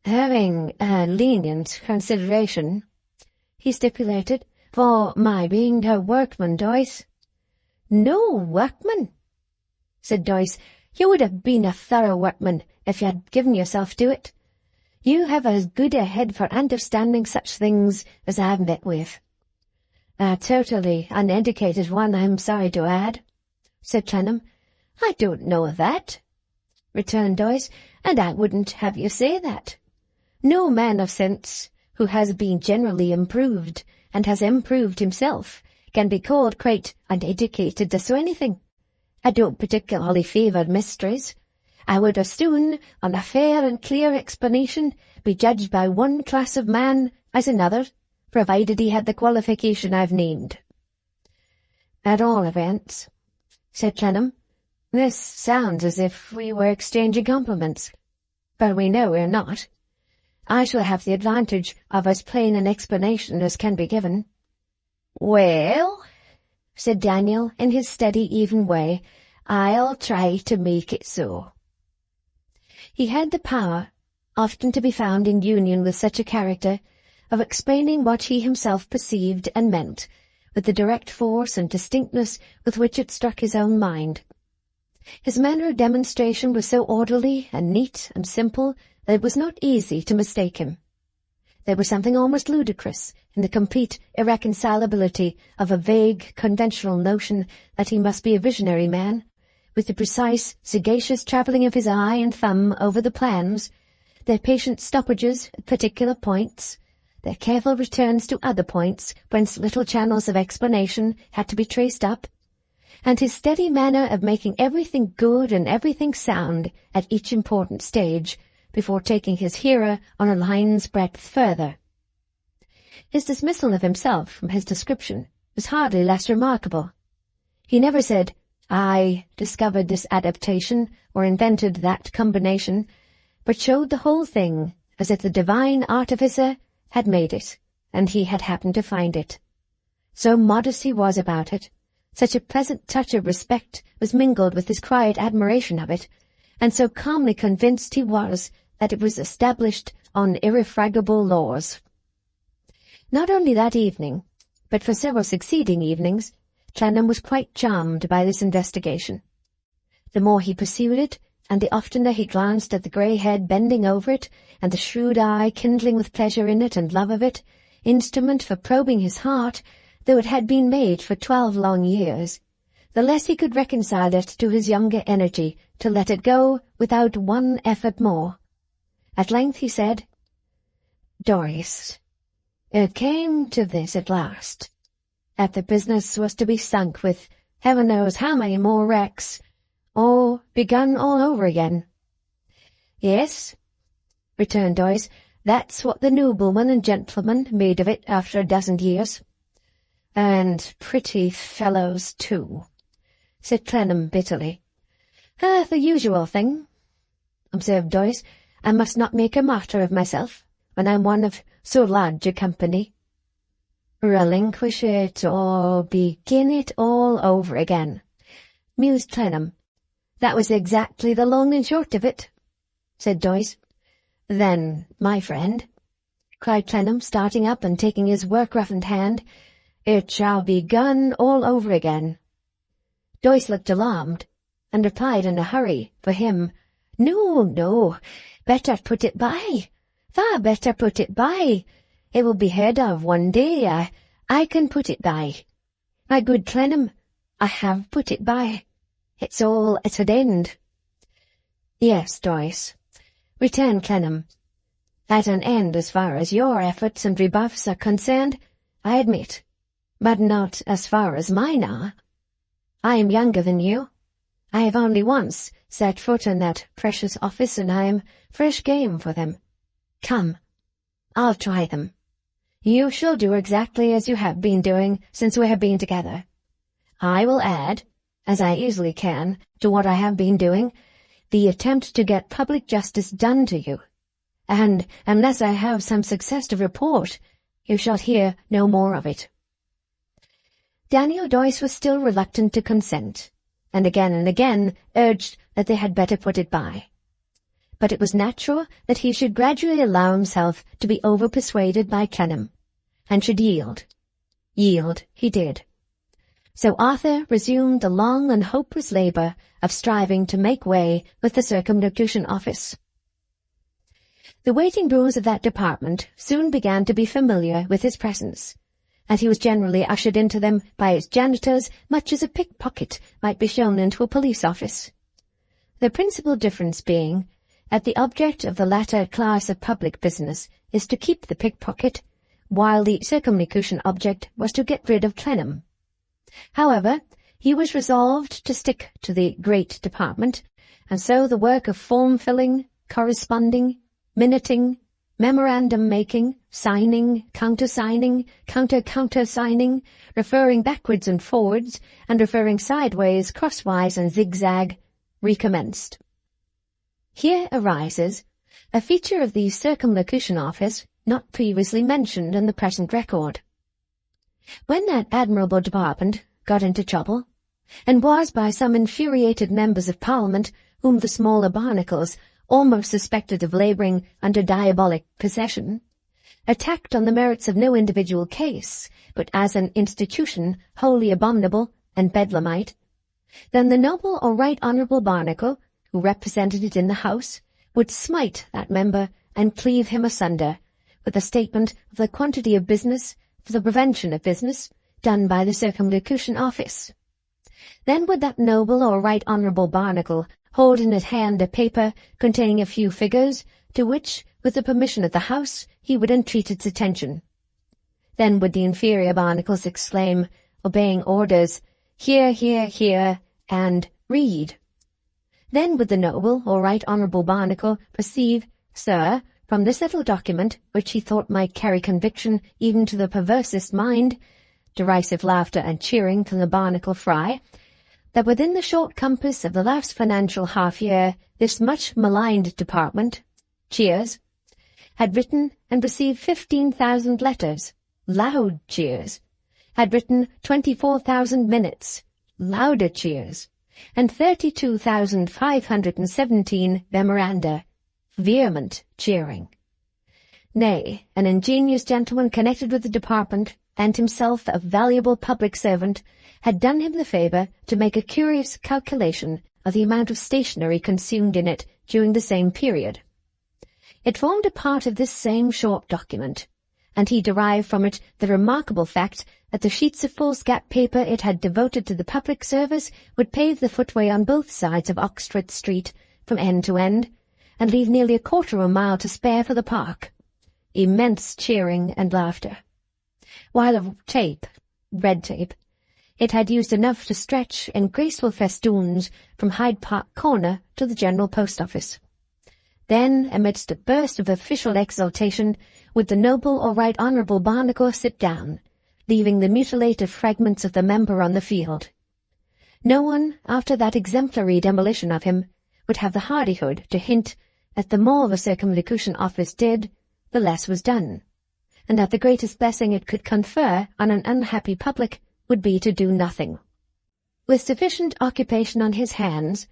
Having a lenient consideration, he stipulated, for my being no workman, Doyce. No workman? Said Doyce. You would have been a thorough workman if you had given yourself to it. You have as good a head for understanding such things as I have met with. A totally uneducated one, I'm sorry to add, said Clennam. I don't know that, returned Doyce, and I wouldn't have you say that. No man of sense, who has been generally improved, and has improved himself, can be called quite uneducated to so anything. I don't particularly favour mysteries. I would as soon, on a fair and clear explanation, be judged by one class of man as another, provided he had the qualification I've named. At all events, said Clennam, this sounds as if we were exchanging compliments, but we know we're not. I shall have the advantage of as plain an explanation as can be given. Well, said Daniel in his steady, even way, I'll try to make it so. He had the power, often to be found in union with such a character, of explaining what he himself perceived and meant, with the direct force and distinctness with which it struck his own mind. His manner of demonstration was so orderly and neat and simple that it was not easy to mistake him. There was something almost ludicrous in the complete irreconcilability of a vague, conventional notion that he must be a visionary man, with the precise, sagacious travelling of his eye and thumb over the plans, their patient stoppages at particular points, their careful returns to other points whence little channels of explanation had to be traced up, and his steady manner of making everything good and everything sound at each important stage, before taking his hearer on a line's breadth further. His dismissal of himself from his description was hardly less remarkable. He never said, "I discovered this adaptation or invented that combination," but showed the whole thing as if the divine artificer had made it, and he had happened to find it. So modest he was about it, such a pleasant touch of respect was mingled with his quiet admiration of it, and so calmly convinced he was that it was established on irrefragable laws. Not only that evening, but for several succeeding evenings, Clennam was quite charmed by this investigation. The more he pursued it, and the oftener he glanced at the grey head bending over it, and the shrewd eye kindling with pleasure in it and love of it, instrument for probing his heart, though it had been made for 12 long years, the less he could reconcile it to his younger energy to let it go without one effort more. At length he said, "Doris, it came to this at last, that the business was to be sunk with heaven knows how many more wrecks, or begun all over again." "Yes," returned Doris, "that's what the nobleman and gentleman made of it after a dozen years." "And pretty fellows, too," said Clennam bitterly. "The usual thing," observed Doris. "I must not make a martyr of myself when I'm one of so large a company." "Relinquish it or begin it all over again," mused Clennam. "That was exactly the long and short of it," said Doris. "Then, my friend," cried Clennam, starting up and taking his work-roughened hand, "it shall be begun all over again." Doris looked alarmed, and replied in a hurry, for him, "No, no, better put it by, far better put it by. It will be heard of one day. I can put it by. My good Clennam, I have put it by. It's all at an end." "Yes, Doris," returned Clennam, "at an end as far as your efforts and rebuffs are concerned, I admit, but not as far as mine are. I am younger than you. I have only once set foot in that precious office, and I am fresh game for them. Come, I'll try them. You shall do exactly as you have been doing since we have been together. I will add, as I easily can, to what I have been doing, the attempt to get public justice done to you, and unless I have some success to report, you shall hear no more of it." Daniel Doyce was still reluctant to consent, and again urged that they had better put it by. But it was natural that he should gradually allow himself to be over-persuaded by Clennam, and should yield. Yield he did. So Arthur resumed the long and hopeless labour of striving to make way with the Circumlocution Office. The waiting rooms of that department soon began to be familiar with his presence, and he was generally ushered into them by its janitors much as a pickpocket might be shown into a police office. The principal difference being that the object of the latter class of public business is to keep the pickpocket, while the Circumlocution object was to get rid of Clennam. However, he was resolved to stick to the great department, and so the work of form-filling, corresponding, minuting, memorandum-making, signing, countersigning, counter-countersigning, referring backwards and forwards, and referring sideways, crosswise, and zigzag, recommenced. Here arises a feature of the Circumlocution Office not previously mentioned in the present record. When that admirable department got into trouble, and was by some infuriated members of Parliament, whom the smaller barnacles almost suspected of labouring under diabolic possession, attacked on the merits of no individual case, but as an institution wholly abominable and bedlamite, then the noble or right honourable Barnacle, who represented it in the House, would smite that member and cleave him asunder, with a statement of the quantity of business, for the prevention of business, done by the Circumlocution Office. Then would that noble or right honourable Barnacle hold in his hand a paper containing a few figures, to which, with the permission of the House, he would entreat its attention. Then would the inferior Barnacles exclaim, obeying orders, "Hear, hear, hear," and "Read." Then would the noble or right honourable Barnacle perceive, "Sir, from this little document, which he thought might carry conviction even to the perversest mind," derisive laughter and cheering from the Barnacle fry, that within the short compass of the last financial half-year this much maligned department, cheers, had written and received 15,000 letters, loud cheers, had written 24,000 minutes, louder cheers, and 32,517 memoranda, vehement cheering. Nay, an ingenious gentleman connected with the department, and himself a valuable public servant, had done him the favour to make a curious calculation of the amount of stationery consumed in it during the same period. It formed a part of this same short document, and he derived from it the remarkable fact that the sheets of foolscap paper it had devoted to the public service would pave the footway on both sides of Oxford Street from end to end, and leave nearly a quarter of a mile to spare for the park. Immense cheering and laughter. While of tape, red tape, it had used enough to stretch in graceful festoons from Hyde Park Corner to the General Post Office. Then, amidst a burst of official exultation, would the noble or right honourable Barnacle sit down, leaving the mutilated fragments of the member on the field. No one, after that exemplary demolition of him, would have the hardihood to hint that the more the Circumlocution Office did, the less was done, and that the greatest blessing it could confer on an unhappy public would be to do nothing. With sufficient occupation on his hands,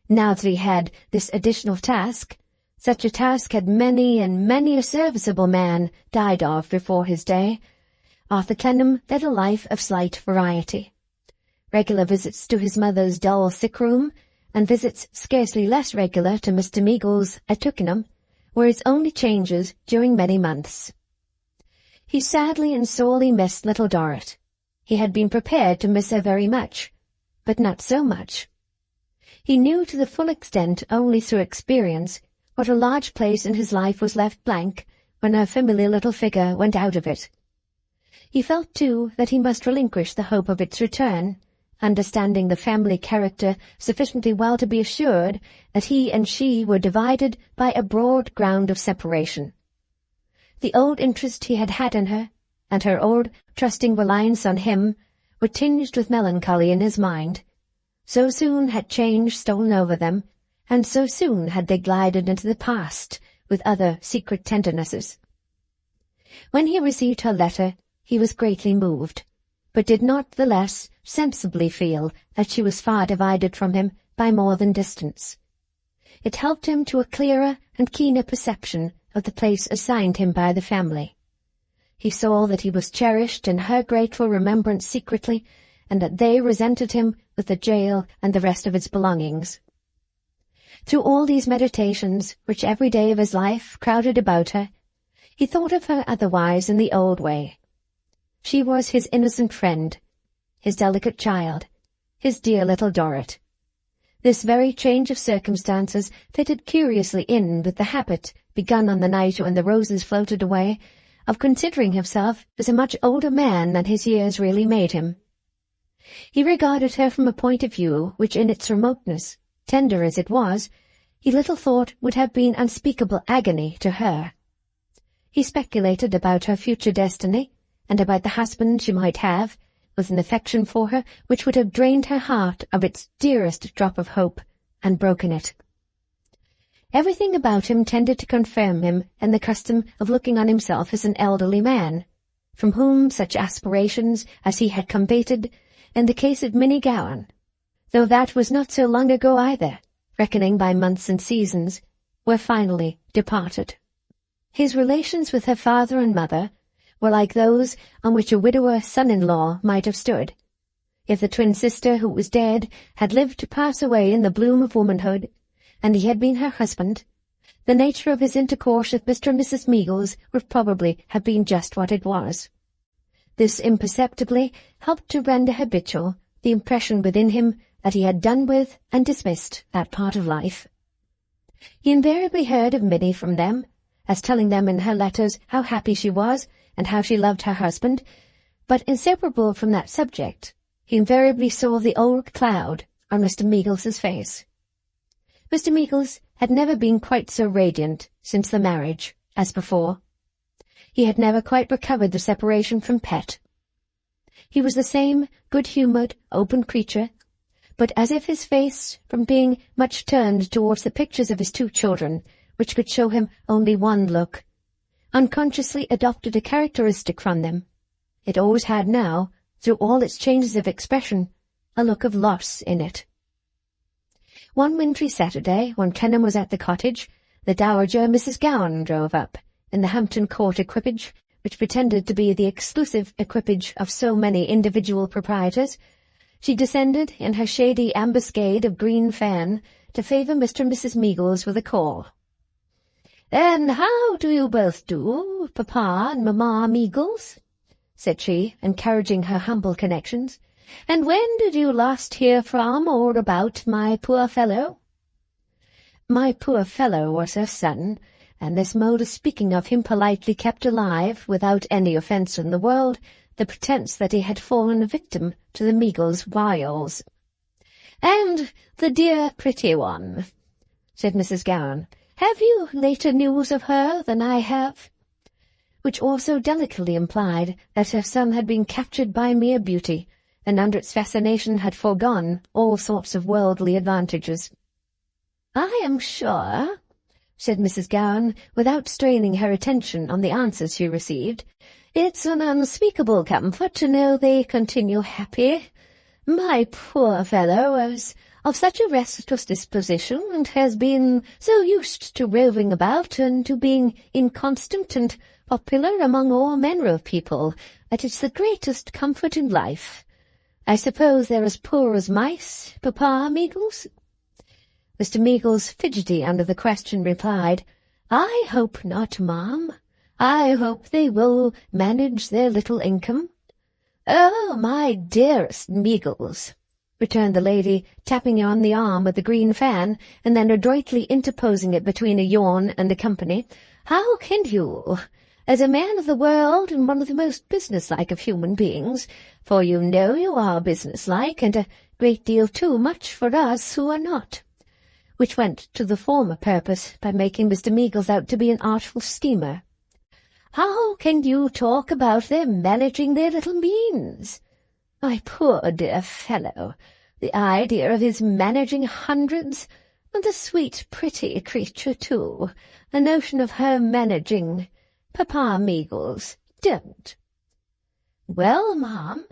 now that he had this additional task, such a task had many and many a serviceable man died of before his day, Arthur Clennam led a life of slight variety. Regular visits to his mother's dull sick-room, and visits scarcely less regular to Mr. Meagles at Twickenham, were his only changes during many months. He sadly and sorely missed little Dorrit. He had been prepared to miss her very much, but not so much. He knew to the full extent only through experience what a large place in his life was left blank when her familiar little figure went out of it. He felt, too, that he must relinquish the hope of its return, understanding the family character sufficiently well to be assured that he and she were divided by a broad ground of separation. The old interest he had had in her, and her old trusting reliance on him, were tinged with melancholy in his mind. So soon had change stolen over them, and so soon had they glided into the past with other secret tendernesses. When he received her letter, he was greatly moved, but did not the less sensibly feel that she was far divided from him by more than distance. It helped him to a clearer and keener perception of the place assigned him by the family. He saw that he was cherished in her grateful remembrance secretly, and that they resented him with the jail and the rest of its belongings. Through all these meditations, which every day of his life crowded about her, he thought of her otherwise in the old way. She was his innocent friend, his delicate child, his dear little Dorrit. This very change of circumstances fitted curiously in with the habit, begun on the night when the roses floated away, of considering himself as a much older man than his years really made him. He regarded her from a point of view which in its remoteness, tender as it was, he little thought would have been unspeakable agony to her. He speculated about her future destiny, and about the husband she might have, with an affection for her which would have drained her heart of its dearest drop of hope, and broken it. Everything about him tended to confirm him in the custom of looking on himself as an elderly man, from whom such aspirations as he had combated in the case of Minnie Gowan, though that was not so long ago either, reckoning by months and seasons, were finally departed. His relations with her father and mother were like those on which a widower son-in-law might have stood. If the twin sister who was dead had lived to pass away in the bloom of womanhood, and he had been her husband, the nature of his intercourse with Mr. and Mrs. Meagles would probably have been just what it was. This imperceptibly helped to render habitual the impression within him that he had done with and dismissed that part of life. He invariably heard of Minnie from them, as telling them in her letters how happy she was and how she loved her husband, but inseparable from that subject, he invariably saw the old cloud on Mr. Meagles's face. Mr. Meagles had never been quite so radiant since the marriage as before. He had never quite recovered the separation from Pet. He was the same good-humoured, open creature, but as if his face, from being much turned towards the pictures of his two children, which could show him only one look, unconsciously adopted a characteristic from them. It always had now, through all its changes of expression, a look of loss in it. One wintry Saturday, when Clennam was at the cottage, the dowager Mrs. Gowan drove up, in the Hampton Court equipage, which pretended to be the exclusive equipage of so many individual proprietors. She descended in her shady ambuscade of green fan to favour Mr. and Mrs. Meagles with a call. "And how do you both do, Papa and Mamma Meagles?" said she, encouraging her humble connections. "And when did you last hear from or about my poor fellow?" My poor fellow was her son, and this mode of speaking of him politely kept alive, without any offence in the world, the pretence that he had fallen a victim to the Meagles' wiles. "And the dear pretty one," said Mrs. Gowan, "have you later news of her than I have?" Which also delicately implied that her son had been captured by mere beauty, and under its fascination had foregone all sorts of worldly advantages. "I am sure," said Mrs. Gowan, without straining her attention on the answers she received, "it's an unspeakable comfort to know they continue happy. My poor fellow is of such a restless disposition, and has been so used to roving about and to being inconstant and popular among all manner of people, that it's the greatest comfort in life. I suppose they're as poor as mice, Papa Meagles?" Mr. Meagles, fidgety under the question, replied, "I hope not, ma'am. I hope they will manage their little income." "Oh, my dearest Meagles," returned the lady, tapping her on the arm with the green fan, and then adroitly interposing it between a yawn and a company, "how can you, as a man of the world and one of the most businesslike of human beings, for you know you are businesslike, and a great deal too much for us who are not," which went to the former purpose by making Mr. Meagles out to be an artful schemer, "how can you talk about their managing their little means? My poor dear fellow, the idea of his managing hundreds, and the sweet pretty creature too, the notion of her managing. Papa Meagles, don't." "Well, ma'am,"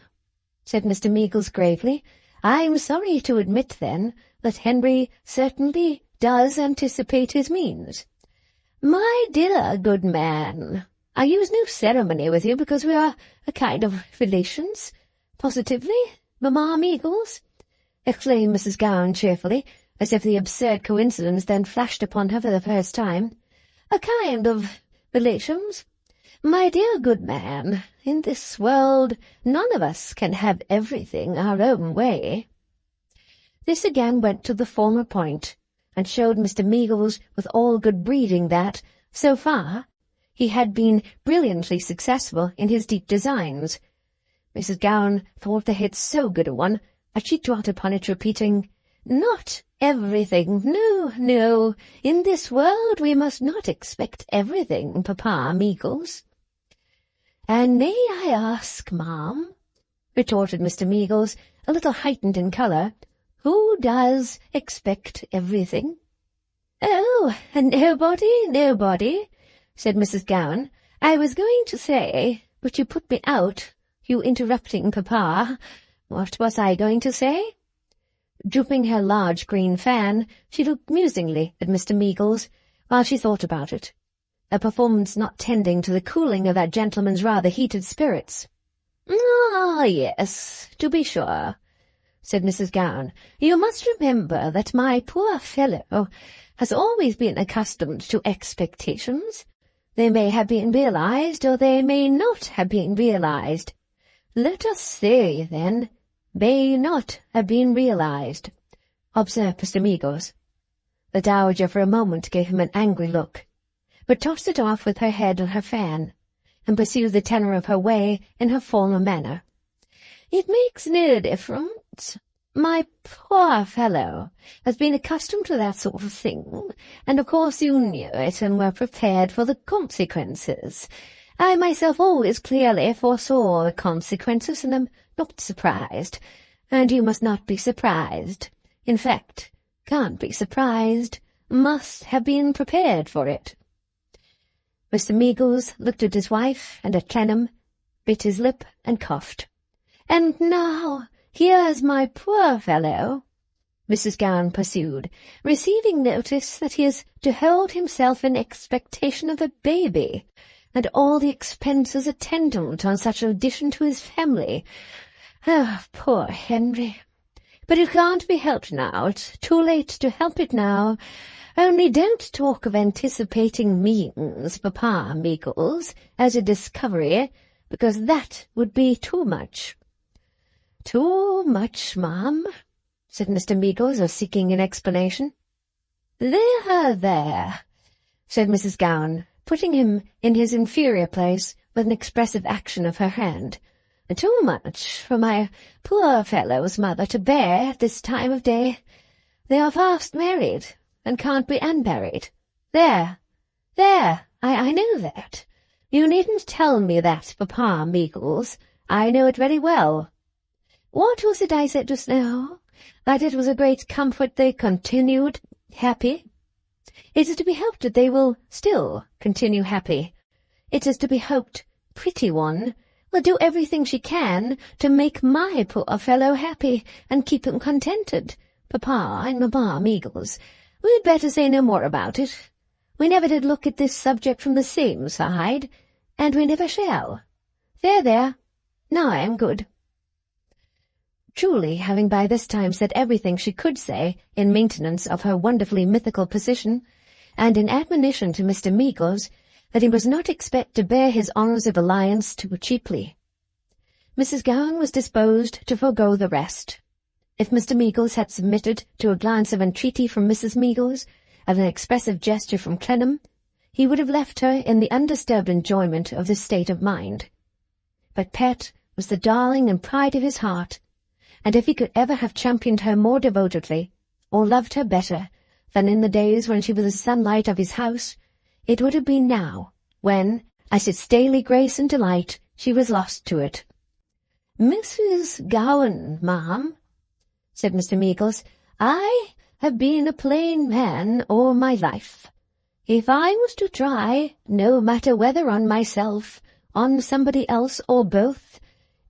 said Mr. Meagles gravely, "I'm sorry to admit, then, that Henry certainly does anticipate his means. My dear good man, I use no ceremony with you because we are a kind of relations. Positively, Mamma Meagles," exclaimed Mrs. Gowan cheerfully, as if the absurd coincidence then flashed upon her for the first time. "A kind of relations. My dear good man, in this world none of us can have everything our own way." This again went to the former point, and showed Mr. Meagles with all good breeding that, so far, he had been brilliantly successful in his deep designs. Mrs. Gowan thought the hit so good a one that she dwelt upon it, repeating, "Not everything, no, no, in this world we must not expect everything, Papa Meagles." "And may I ask, ma'am," retorted Mr. Meagles, a little heightened in colour, "who does expect everything?" "Oh, nobody," said Mrs. Gowan. "I was going to say, but you put me out, you interrupting Papa. What was I going to say?" Drooping her large green fan, she looked musingly at Mr. Meagles while she thought about it. a performance not tending to the cooling of that gentleman's rather heated spirits. "Ah, yes, to be sure," said Mrs. Gowan. "You must remember that my poor fellow has always been accustomed to expectations. They may have been realized, or they may not have been realized. Let us say, then, may not have been realized," observed Mr. Meagles. The dowager for a moment gave him an angry look, but tossed it off with her head on her fan, and pursued the tenor of her way in her former manner. "It makes no difference. My poor fellow has been accustomed to that sort of thing, and of course you knew it and were prepared for the consequences. I myself always clearly foresaw the consequences, and am not surprised, and you must not be surprised. In fact, can't be surprised, must have been prepared for it." Mr. Meagles looked at his wife and at Clennam, bit his lip and coughed. "And now, here's my poor fellow," Mrs. Gowan pursued, "receiving notice that he is to hold himself in expectation of a baby, and all the expenses attendant on such an addition to his family. Oh, poor Henry! But it can't be helped now. It's too late to help it now. Only don't talk of anticipating means, Papa Meagles, as a discovery, because that would be too much." "Too much, ma'am?" said Mr. Meagles, as seeking an explanation. There, said Mrs. Gowan, putting him in his inferior place with an expressive action of her hand. "Too much for my poor fellow's mother to bear at this time of day. They are fast married, and can't be unmarried. There, I know that. You needn't tell me that, Papa Meagles. I know it very well. What was it I said just now? That it was a great comfort they continued happy? It is to be hoped that they will still continue happy. It is to be hoped pretty one will do everything she can to make my poor fellow happy and keep him contented. Papa and Mamma Meagles, we had better say no more about it. We never did look at this subject from the same side, and we never shall. There, now I am good." Truly, having by this time said everything she could say in maintenance of her wonderfully mythical position, and in admonition to Mr. Meagles that he must not expect to bear his honours of alliance too cheaply, Mrs. Gowan was disposed to forego the rest. If Mr. Meagles had submitted to a glance of entreaty from Mrs. Meagles, and an expressive gesture from Clennam, he would have left her in the undisturbed enjoyment of this state of mind. But Pet was the darling and pride of his heart, and if he could ever have championed her more devotedly, or loved her better, than in the days when she was the sunlight of his house, it would have been now, when, as its daily grace and delight, she was lost to it. "Mrs. Gowan, ma'am," said Mr. Meagles, "I have been a plain man all my life. If I was to try, no matter whether on myself, on somebody else, or both,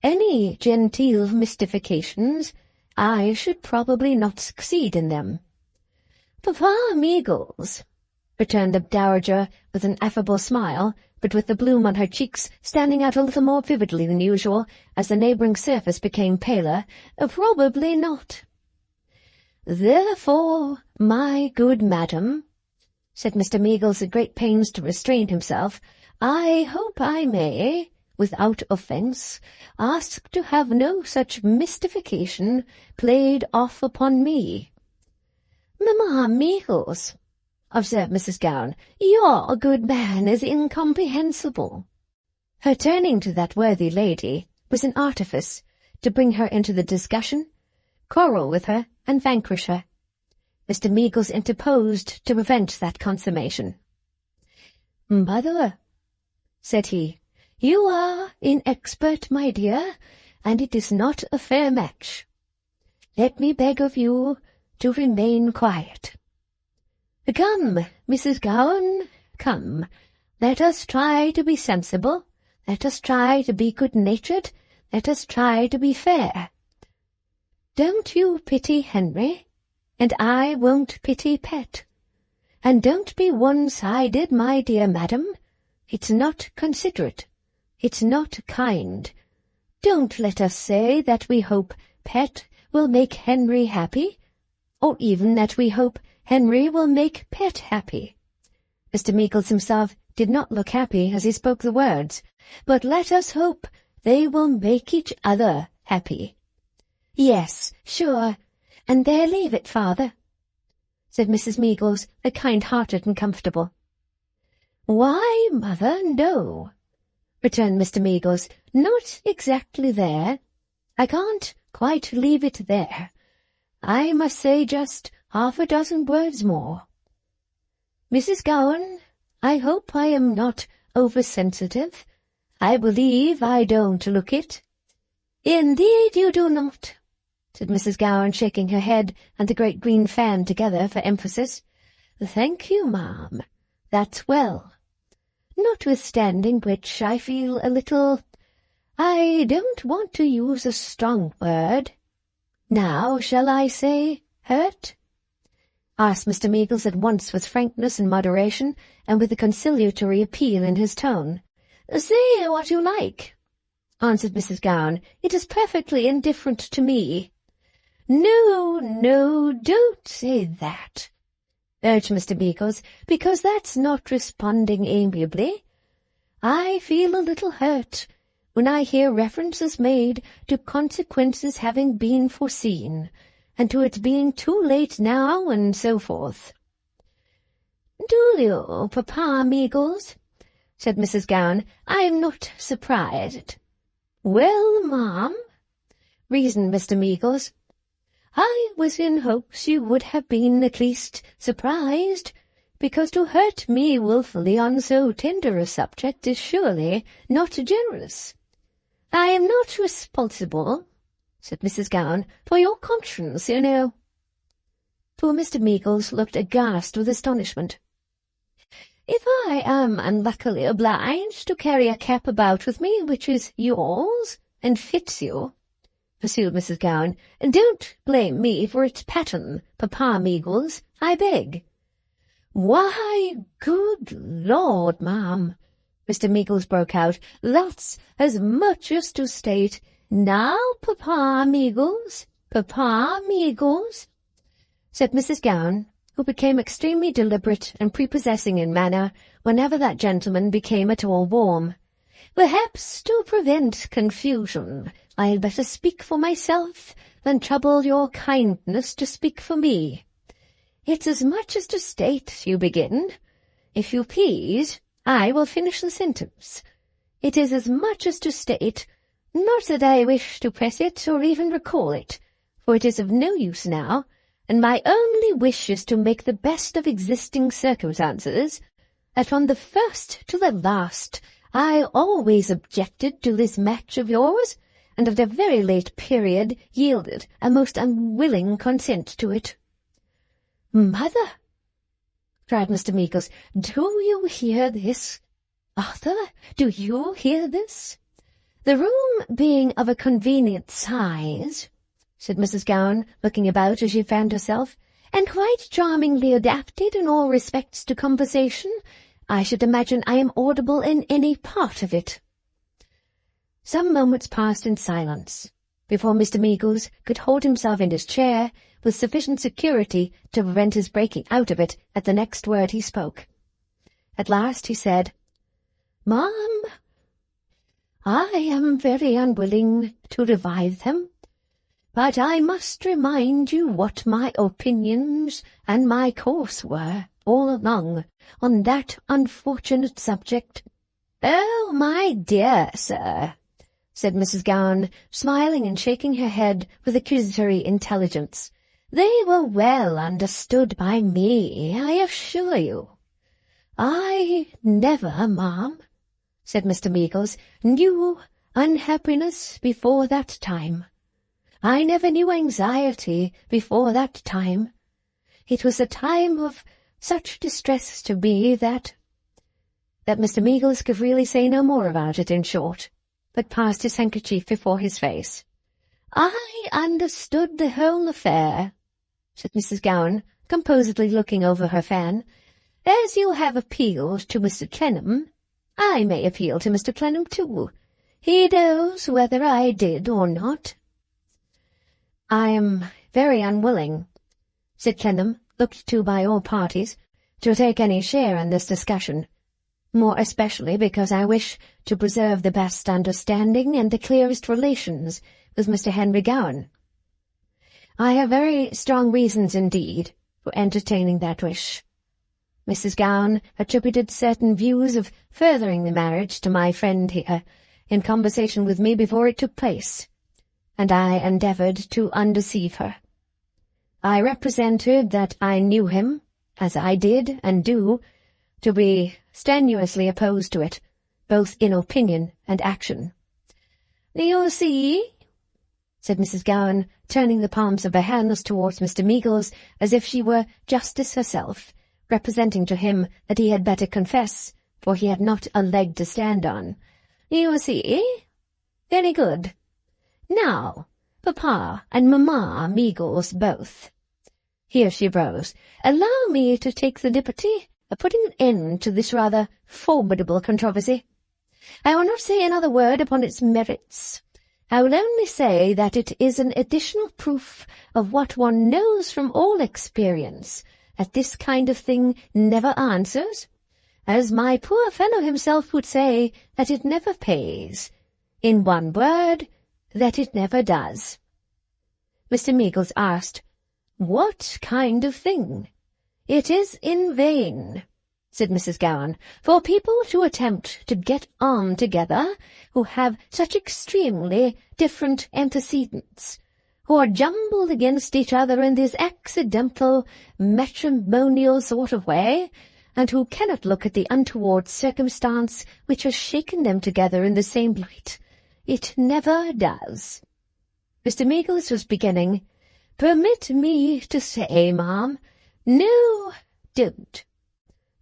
any genteel mystifications, I should probably not succeed in them." "Papa Meagles," returned the dowager with an affable smile, but with the bloom on her cheeks standing out a little more vividly than usual as the neighbouring surface became paler, "probably not." "Therefore, my good madam," said Mr. Meagles at great pains to restrain himself, "I hope I may, without offence, ask to have no such mystification played off upon me." "Mamma Meagles," observed Mrs. Gowan, "your good man is incomprehensible." Her turning to that worthy lady was an artifice to bring her into the discussion, quarrel with her, and vanquish her. Mr. Meagles interposed to prevent that consummation. "Mother," said he, "you are inexpert, my dear, and it is not a fair match. Let me beg of you to remain quiet. Come, Mrs. Gowan, come. Let us try to be sensible. Let us try to be good-natured. Let us try to be fair. Don't you pity Henry, and I won't pity Pet. And don't be one-sided, my dear madam. It's not considerate. It's not kind. Don't let us say that we hope Pet will make Henry happy, or even that we hope Henry will make Pet happy. Mr. Meagles himself did not look happy as he spoke the words, but let us hope they will make each other happy. Yes, sure, and there leave it, father, said Mrs. Meagles, the kind-hearted and comfortable. Why, mother, no, returned Mr. Meagles, not exactly there. I can't quite leave it there. I must say just half a dozen words more. Mrs. Gowan, I hope I am not over-sensitive. I believe I don't look it. Indeed you do not, said Mrs. Gowan, shaking her head and the great green fan together for emphasis. Thank you, ma'am. That's well. Notwithstanding which, I feel a little, I don't want to use a strong word. Now, shall I say hurt? Asked Mr. Meagles at once with frankness and moderation, and with a conciliatory appeal in his tone. Say what you like, answered Mrs. Gowan. It is perfectly indifferent to me. No, no, don't say that, urged Mr. Meagles, because that's not responding amiably. I feel a little hurt when I hear references made to consequences having been foreseen, and to it being too late now, and so forth. Do you, Papa Meagles? Said Mrs. Gowan. I am not surprised. Well, ma'am, reasoned Mr. Meagles, I was in hopes you would have been at least surprised, because to hurt me wilfully on so tender a subject is surely not generous. I am not responsible, said Mrs. Gowan, for your conscience, you know. Poor Mr. Meagles looked aghast with astonishment. If I am unluckily obliged to carry a cap about with me which is yours and fits you, pursued Mrs. Gowan, don't blame me for its pattern, Papa Meagles, I beg. Why, good Lord, ma'am, Mr. Meagles broke out, that's as much as to state, now, Papa Meagles, said Mrs. Gowan, who became extremely deliberate and prepossessing in manner whenever that gentleman became at all warm. Perhaps to prevent confusion, I'll better speak for myself than trouble your kindness to speak for me. It's as much as to state you begin. If you please, I will finish the sentence. It is as much as to state, not that I wish to press it or even recall it, for it is of no use now, and my only wish is to make the best of existing circumstances, that from the first to the last I always objected to this match of yours, and at a very late period yielded a most unwilling consent to it. Mother, cried Mr. Meagles, do you hear this? Arthur, do you hear this? The room being of a convenient size, said Mrs. Gowan, looking about as she found herself, and quite charmingly adapted in all respects to conversation, I should imagine I am audible in any part of it. Some moments passed in silence, before Mr. Meagles could hold himself in his chair with sufficient security to prevent his breaking out of it at the next word he spoke. At last he said, Ma'am, I am very unwilling to revive them, but I must remind you what my opinions and my course were all along on that unfortunate subject. Oh, my dear sir, said Mrs. Gowan, smiling and shaking her head with accusatory intelligence, they were well understood by me, I assure you. I never, ma'am, said Mr. Meagles, knew unhappiness before that time. I never knew anxiety before that time. It was a time of such distress to me that Mr. Meagles could really say no more about it, in short, but passed his handkerchief before his face. I understood the whole affair, said Mrs. Gowan, composedly looking over her fan, As you have appealed to Mr. Clennam, I may appeal to Mr. Clennam too. He knows whether I did or not." "I am very unwilling," said Clennam, looked to by all parties, "to take any share in this discussion, more especially because I wish to preserve the best understanding and the clearest relations with Mr. Henry Gowan. I have very strong reasons indeed for entertaining that wish. Mrs. Gowan attributed certain views of furthering the marriage to my friend here in conversation with me before it took place, and I endeavoured to undeceive her. I represented that I knew him, as I did and do, to be strenuously opposed to it, both in opinion and action. "You see," said Mrs. Gowan, turning the palms of her hands towards Mr. Meagles as if she were justice herself, representing to him that he had better confess, for he had not a leg to stand on. "You see? Very good. Now, Papa and Mamma Meagles both," here she rose, "allow me to take the liberty of putting an end to this rather formidable controversy. I will not say another word upon its merits. I will only say that it is an additional proof of what one knows from all experience, that this kind of thing never answers. As my poor fellow himself would say, that it never pays. In one word, that it never does." Mr. Meagles asked, "What kind of thing?" "It is in vain," said Mrs. Gowan, "for people to attempt to get on together who have such extremely different antecedents, who are jumbled against each other in this accidental, matrimonial sort of way, and who cannot look at the untoward circumstance which has shaken them together in the same light. It never does." Mr. Meagles was beginning. "Permit me to say, ma'am—" "No, don't,"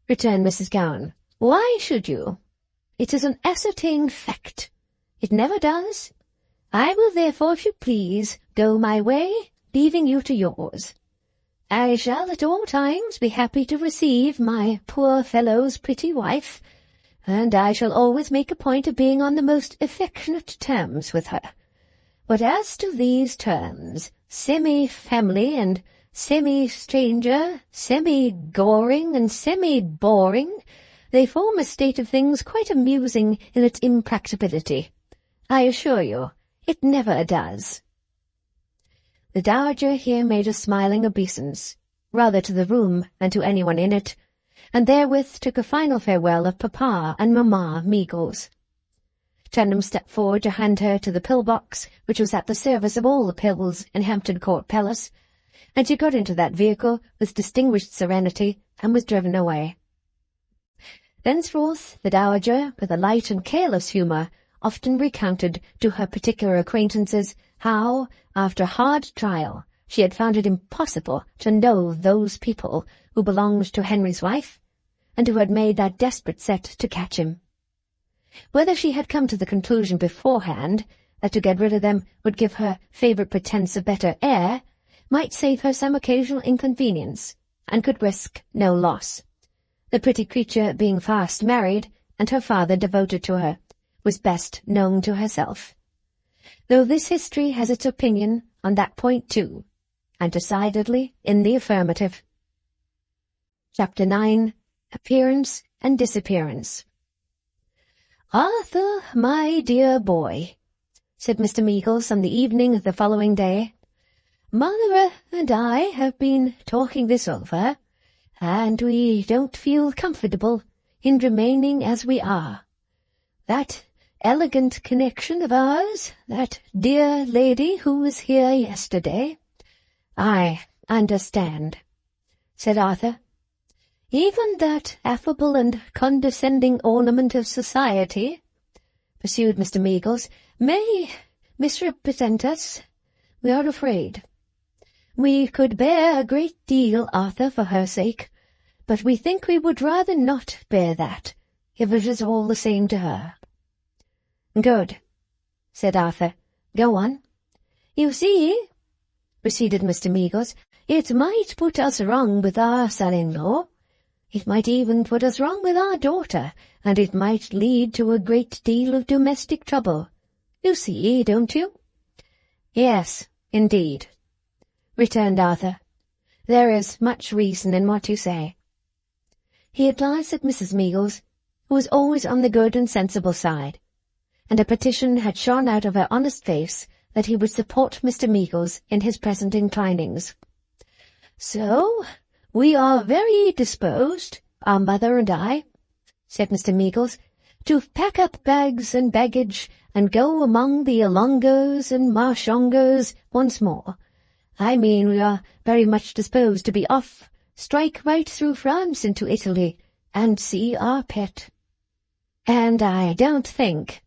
returned Mrs. Gowan. "Why should you? It is an ascertained fact. It never does. I will therefore, if you please, go my way, leaving you to yours. I shall at all times be happy to receive my poor fellow's pretty wife, and I shall always make a point of being on the most affectionate terms with her. But as to these terms, semi-family and semi-stranger, semi-goring and semi-boring, they form a state of things quite amusing in its impracticability. I assure you, it never does." The Dowager here made a smiling obeisance, rather to the room than to anyone in it, and therewith took a final farewell of Papa and Mamma Meagles. Clennam stepped forward to hand her to the pill-box, which was at the service of all the pills in Hampton Court Palace, and she got into that vehicle with distinguished serenity and was driven away. Thenceforth the Dowager, with a light and careless humour, often recounted to her particular acquaintances how, after hard trial, she had found it impossible to know those people who belonged to Henry's wife, and who had made that desperate set to catch him. Whether she had come to the conclusion beforehand that to get rid of them would give her favourite pretence of better air, might save her some occasional inconvenience, and could risk no loss. The pretty creature being fast married, and her father devoted to her, was best known to herself. Though this history has its opinion on that point too, and decidedly in the affirmative. Chapter 9. Appearance and Disappearance. "Arthur, my dear boy," said Mr. Meagles on the evening of the following day, "Mother and I have been talking this over, and we don't feel comfortable in remaining as we are. That elegant connection of ours, that dear lady who was here yesterday—" "I understand," said Arthur. "Even that affable and condescending ornament of society," pursued Mr. Meagles, "may misrepresent us. We are afraid. We could bear a great deal, Arthur, for her sake, but we think we would rather not bear that, if it is all the same to her." "Good," said Arthur. "Go on." "You see," proceeded Mr. Meagles, "it might put us wrong with our son-in-law. It might even put us wrong with our daughter, and it might lead to a great deal of domestic trouble. You see, don't you?" "Yes, indeed," returned Arthur. "There is much reason in what you say." He glanced at Mrs. Meagles, who was always on the good and sensible side, and a petition had shone out of her honest face that he would support Mr. Meagles in his present inclinings. "So we are very disposed, our mother and I," said Mr. Meagles, "to pack up bags and baggage and go among the Alongers and Marshongers once more. I mean, we are very much disposed to be off, strike right through France into Italy, and see our pet." "And I don't think,"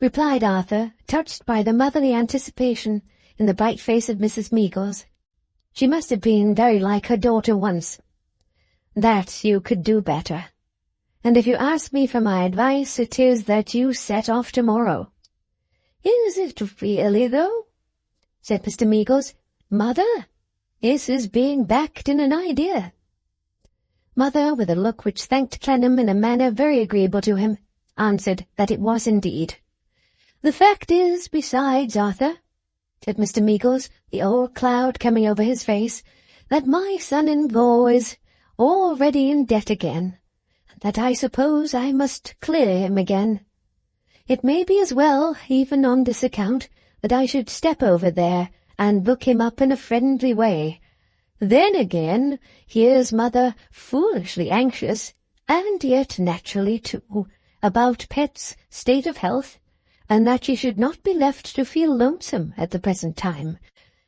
replied Arthur, touched by the motherly anticipation in the bright face of Mrs. Meagles, "she must have been very like her daughter once, that you could do better. And if you ask me for my advice, it is that you set off tomorrow." "Is it really, though?" said Mr. Meagles. "Mother, this is being backed in an idea." Mother, with a look which thanked Clennam in a manner very agreeable to him, answered that it was indeed. "The fact is, besides, Arthur," said Mr. Meagles, the old cloud coming over his face, "that my son-in-law is already in debt again, and that I suppose I must clear him again. It may be as well, even on this account, that I should step over there and look him up in a friendly way. Then again, here's Mother foolishly anxious, and yet naturally too, about Pet's state of health, and that she should not be left to feel lonesome at the present time.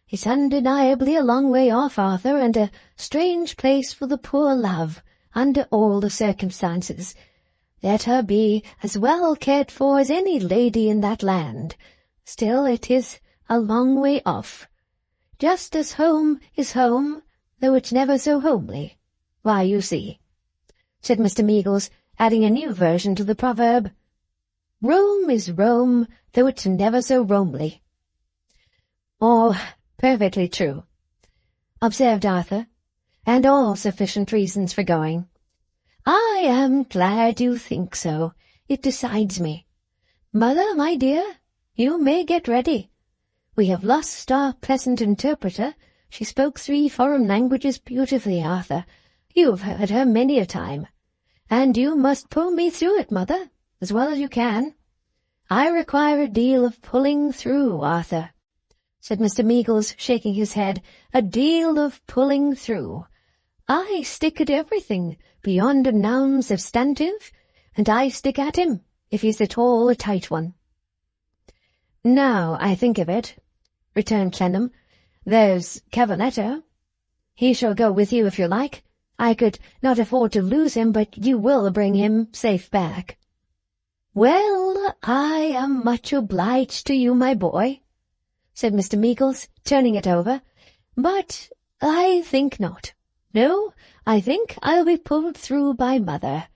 It's undeniably a long way off, Arthur, and a strange place for the poor love, under all the circumstances. Let her be as well cared for as any lady in that land. Still, it is a long way off. Just as home is home, though it's never so homely. Why, you see," said Mr. Meagles, adding a new version to the proverb, "Rome is Rome, though it's never so romely." "All perfectly true," observed Arthur, "and all sufficient reasons for going." "I am glad you think so. It decides me. Mother, my dear, you may get ready. We have lost our pleasant interpreter. She spoke 3 foreign languages beautifully, Arthur. You've heard her many a time. And you must pull me through it, Mother, as well as you can." "I require a deal of pulling through, Arthur," said Mr. Meagles, shaking his head. "A deal of pulling through. I stick at everything beyond a noun substantive, and I stick at him if he's at all a tight one." "Now I think of it," returned Clennam, "there's Cavaletto. He shall go with you if you like. I could not afford to lose him, but you will bring him safe back." "Well, I am much obliged to you, my boy," said Mr. Meagles, turning it over, "but I think not. No, I think I'll be pulled through by Mother.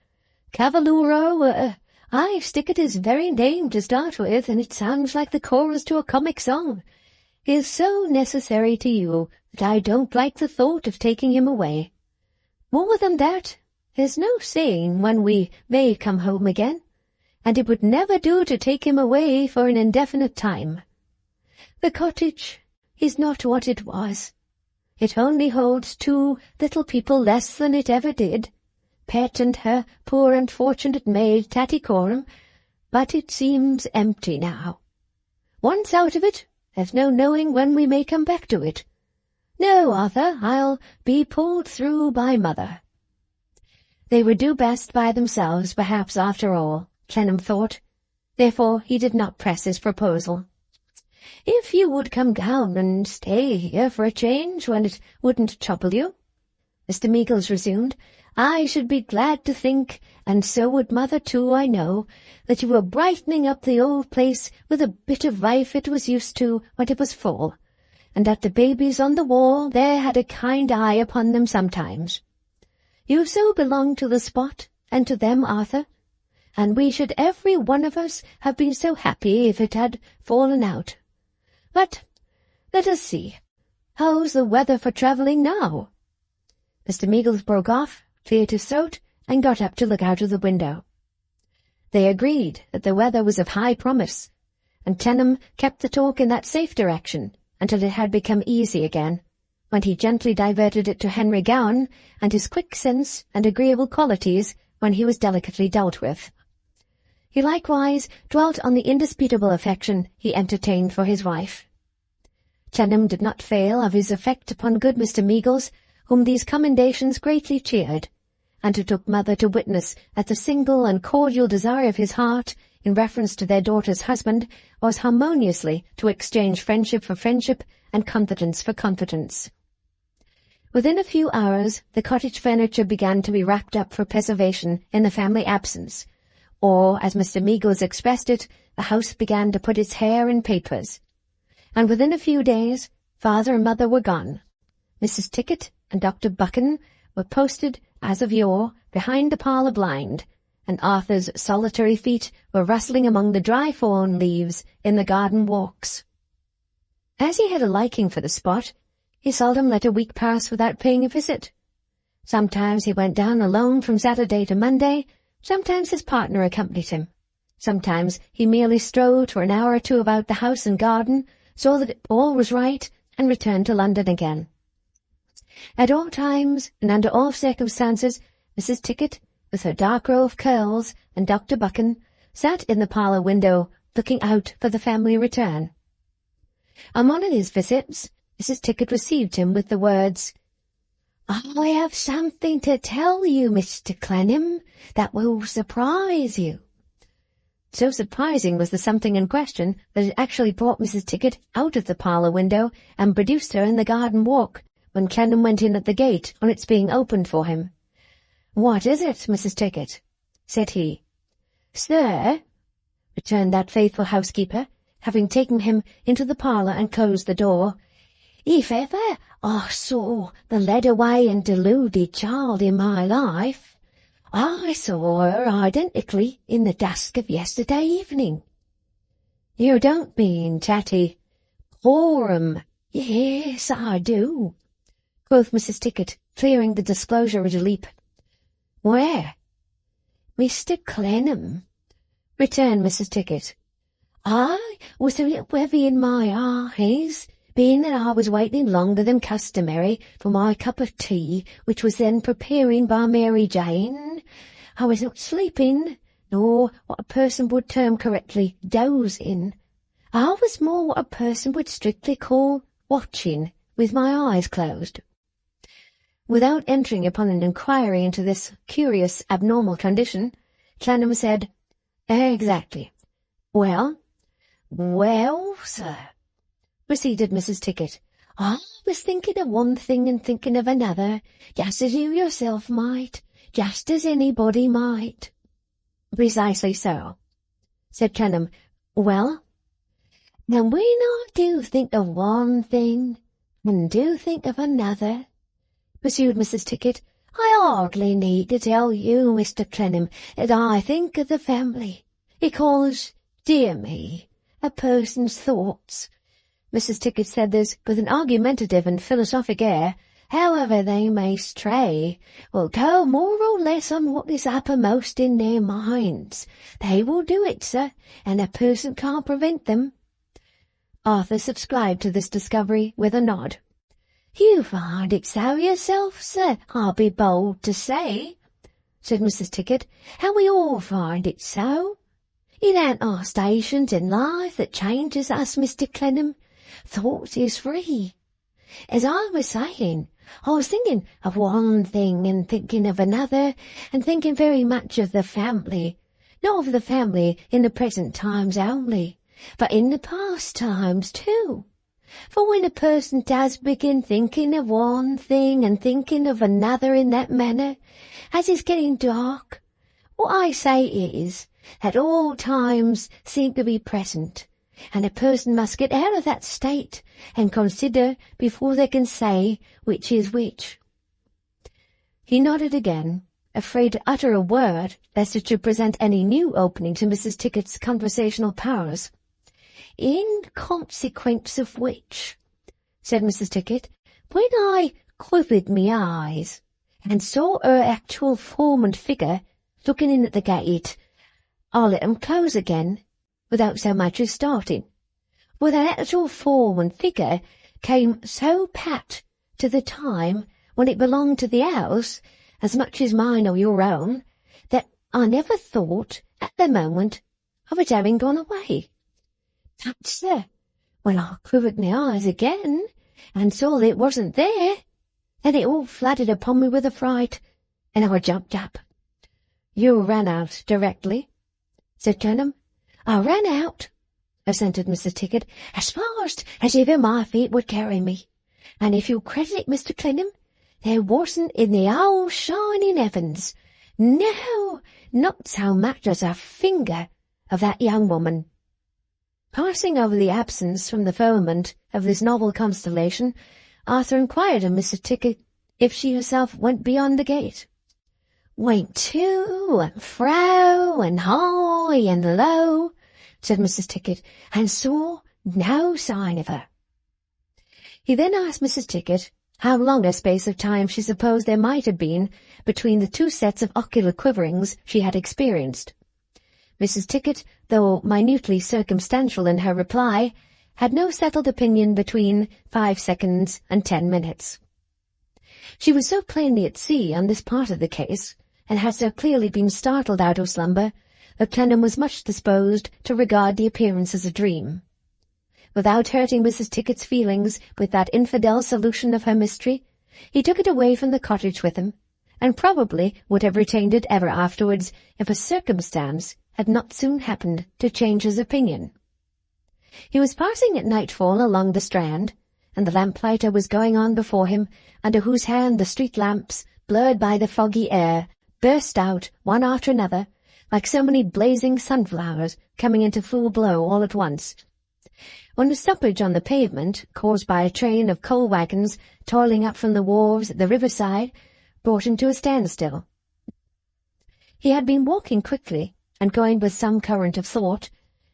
Cavalluro, I stick at his very name to start with, and it sounds like the chorus to a comic song, is so necessary to you that I don't like the thought of taking him away. More than that, there's no saying when we may come home again, and it would never do to take him away for an indefinite time. The cottage is not what it was. It only holds 2 little people less than it ever did, Pet and her poor unfortunate maid Tattycoram, but it seems empty now. Once out of it, there's no knowing when we may come back to it. No, Arthur, I'll be pulled through by Mother." They would do best by themselves, perhaps, after all, Clennam thought. Therefore he did not press his proposal. "If you would come down and stay here for a change, when it wouldn't trouble you," Mr. Meagles resumed, "I should be glad to think, and so would Mother too, I know, that you were brightening up the old place with a bit of life it was used to when it was full, and that the babies on the wall there had a kind eye upon them sometimes. You so belong to the spot, and to them, Arthur, and we should every one of us have been so happy if it had fallen out. But let us see. How's the weather for travelling now?" Mr. Meagles broke off, cleared his throat, and got up to look out of the window. They agreed that the weather was of high promise, and Clennam kept the talk in that safe direction until it had become easy again, when he gently diverted it to Henry Gowan and his quick sense and agreeable qualities when he was delicately dealt with. He likewise dwelt on the indisputable affection he entertained for his wife. Clennam did not fail of his effect upon good Mr. Meagles, whom these commendations greatly cheered, and who took mother to witness that the single and cordial desire of his heart in reference to their daughter's husband was harmoniously to exchange friendship for friendship and confidence for confidence. Within a few hours the cottage furniture began to be wrapped up for preservation in the family absence, or, as Mr. Meagles expressed it, the house began to put its hair in papers. And within a few days father and mother were gone. Mrs. Tickett and Dr. Buchan were posted, as of yore, behind the parlour blind, and Arthur's solitary feet were rustling among the dry fawn leaves in the garden walks. As he had a liking for the spot, he seldom let a week pass without paying a visit. Sometimes he went down alone from Saturday to Monday, sometimes his partner accompanied him. Sometimes he merely strolled for an hour or two about the house and garden, saw that all was right, and returned to London again. At all times, and under all circumstances, Mrs. Tickett, with her dark row of curls, and Dr. Buchan, sat in the parlour window, looking out for the family return. On one of his visits, Mrs. Tickett received him with the words, "I have something to tell you, Mr. Clennam, that will surprise you." So surprising was the something in question that it actually brought Mrs. Tickett out of the parlour window and produced her in the garden walk, when Clennam went in at the gate on its being opened for him. "What is it, Mrs. Tickett?" said he. "Sir," returned that faithful housekeeper, having taken him into the parlour and closed the door, "if ever I saw the led-away and deluded child in my life, I saw her identically in the dusk of yesterday evening." "You don't mean Tatty Coram?" "Yes, I do," quoth Mrs. Tickett, clearing the disclosure at a leap. "Where?" "Mr. Clennam," returned Mrs. Tickett. "I was a little heavy in my eyes, being that I was waiting longer than customary for my cup of tea, which was then preparing by Mary Jane. I was not sleeping, nor what a person would term correctly dozing. I was more what a person would strictly call watching, with my eyes closed." Without entering upon an inquiry into this curious abnormal condition, Clennam said, "Exactly. Well?" "Well, sir," proceeded Mrs. Tickett, "I was thinking of one thing and thinking of another, just as you yourself might, just as anybody might." "Precisely so," said Clennam. "Well?" "And when I do think of one thing, and do think of another," pursued Mrs. Tickett, "I hardly need to tell you, Mr. Clennam, that I think of the family, because, dear me, a person's thoughts," Mrs. Tickett said this with an argumentative and philosophic air, "however they may stray, will go more or less on what is uppermost in their minds. They will do it, sir, and a person can't prevent them." Arthur subscribed to this discovery with a nod. "You find it so yourself, sir, I'll be bold to say," said Mrs. Tickett, "and we all find it so. It ain't our stations in life that changes us, Mr. Clennam. Thoughts is free. As I was saying, I was thinking of one thing and thinking of another, and thinking very much of the family, not of the family in the present times only, but in the past times too. For when a person does begin thinking of one thing and thinking of another in that manner, as it's getting dark, what I say is that all times seem to be present, and a person must get out of that state and consider before they can say which is which." He nodded again, afraid to utter a word lest it should present any new opening to Mrs. Tickett's conversational powers. "In consequence of which," said Mrs. Tickett, "when I quivered me eyes, and saw her actual form and figure looking in at the gate, I let 'em close again, without so much as starting, for that actual form and figure came so pat to the time when it belonged to the house, as much as mine or your own, that I never thought, at the moment, of its having gone away. But, sir, when I quivered my eyes again, and saw that it wasn't there, then it all flooded upon me with affright, and I jumped up. You ran out directly? Said Clennam. I ran out, assented Mrs. Tickett, as fast as ever my feet would carry me, and if you'll credit it, Mr. Clennam, there wasn't in the whole shining heavens, no, not so much as a finger of that young woman. Passing over the absence from the firmament of this novel constellation, Arthur inquired of Mrs. Tickett if she herself went beyond the gate. Went to and fro and high and low, said Mrs. Tickett, and saw no sign of her. He then asked Mrs. Tickett how long a space of time she supposed there might have been between the two sets of ocular quiverings she had experienced. Mrs. Tickett, though minutely circumstantial in her reply, had no settled opinion between 5 seconds and 10 minutes. She was so plainly at sea on this part of the case, and had so clearly been startled out of slumber, that Clennam was much disposed to regard the appearance as a dream. Without hurting Mrs. Tickett's feelings with that infidel solution of her mystery, he took it away from the cottage with him, and probably would have retained it ever afterwards if a circumstance had not soon happened to change his opinion. He was passing at nightfall along the Strand, and the lamplighter was going on before him, under whose hand the street lamps, blurred by the foggy air, burst out, one after another, like so many blazing sunflowers coming into full blow all at once, when a stoppage on the pavement, caused by a train of coal wagons toiling up from the wharves at the riverside, brought him to a standstill. He had been walking quickly, and going with some current of thought,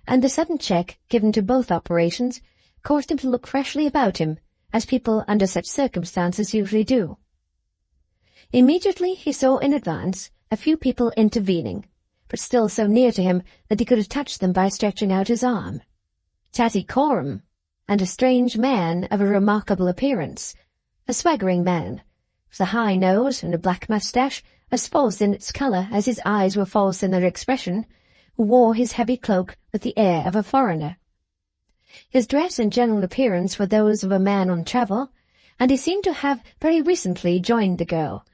and the sudden check given to both operations caused him to look freshly about him, as people under such circumstances usually do. Immediately he saw in advance a few people intervening, but still so near to him that he could have touched them by stretching out his arm. Tattycoram, and a strange man of a remarkable appearance, a swaggering man, with a high nose and a black moustache, as false in its colour as his eyes were false in their expression, who wore his heavy cloak with the air of a foreigner. His dress and general appearance were those of a man on travel, and he seemed to have very recently joined the girl.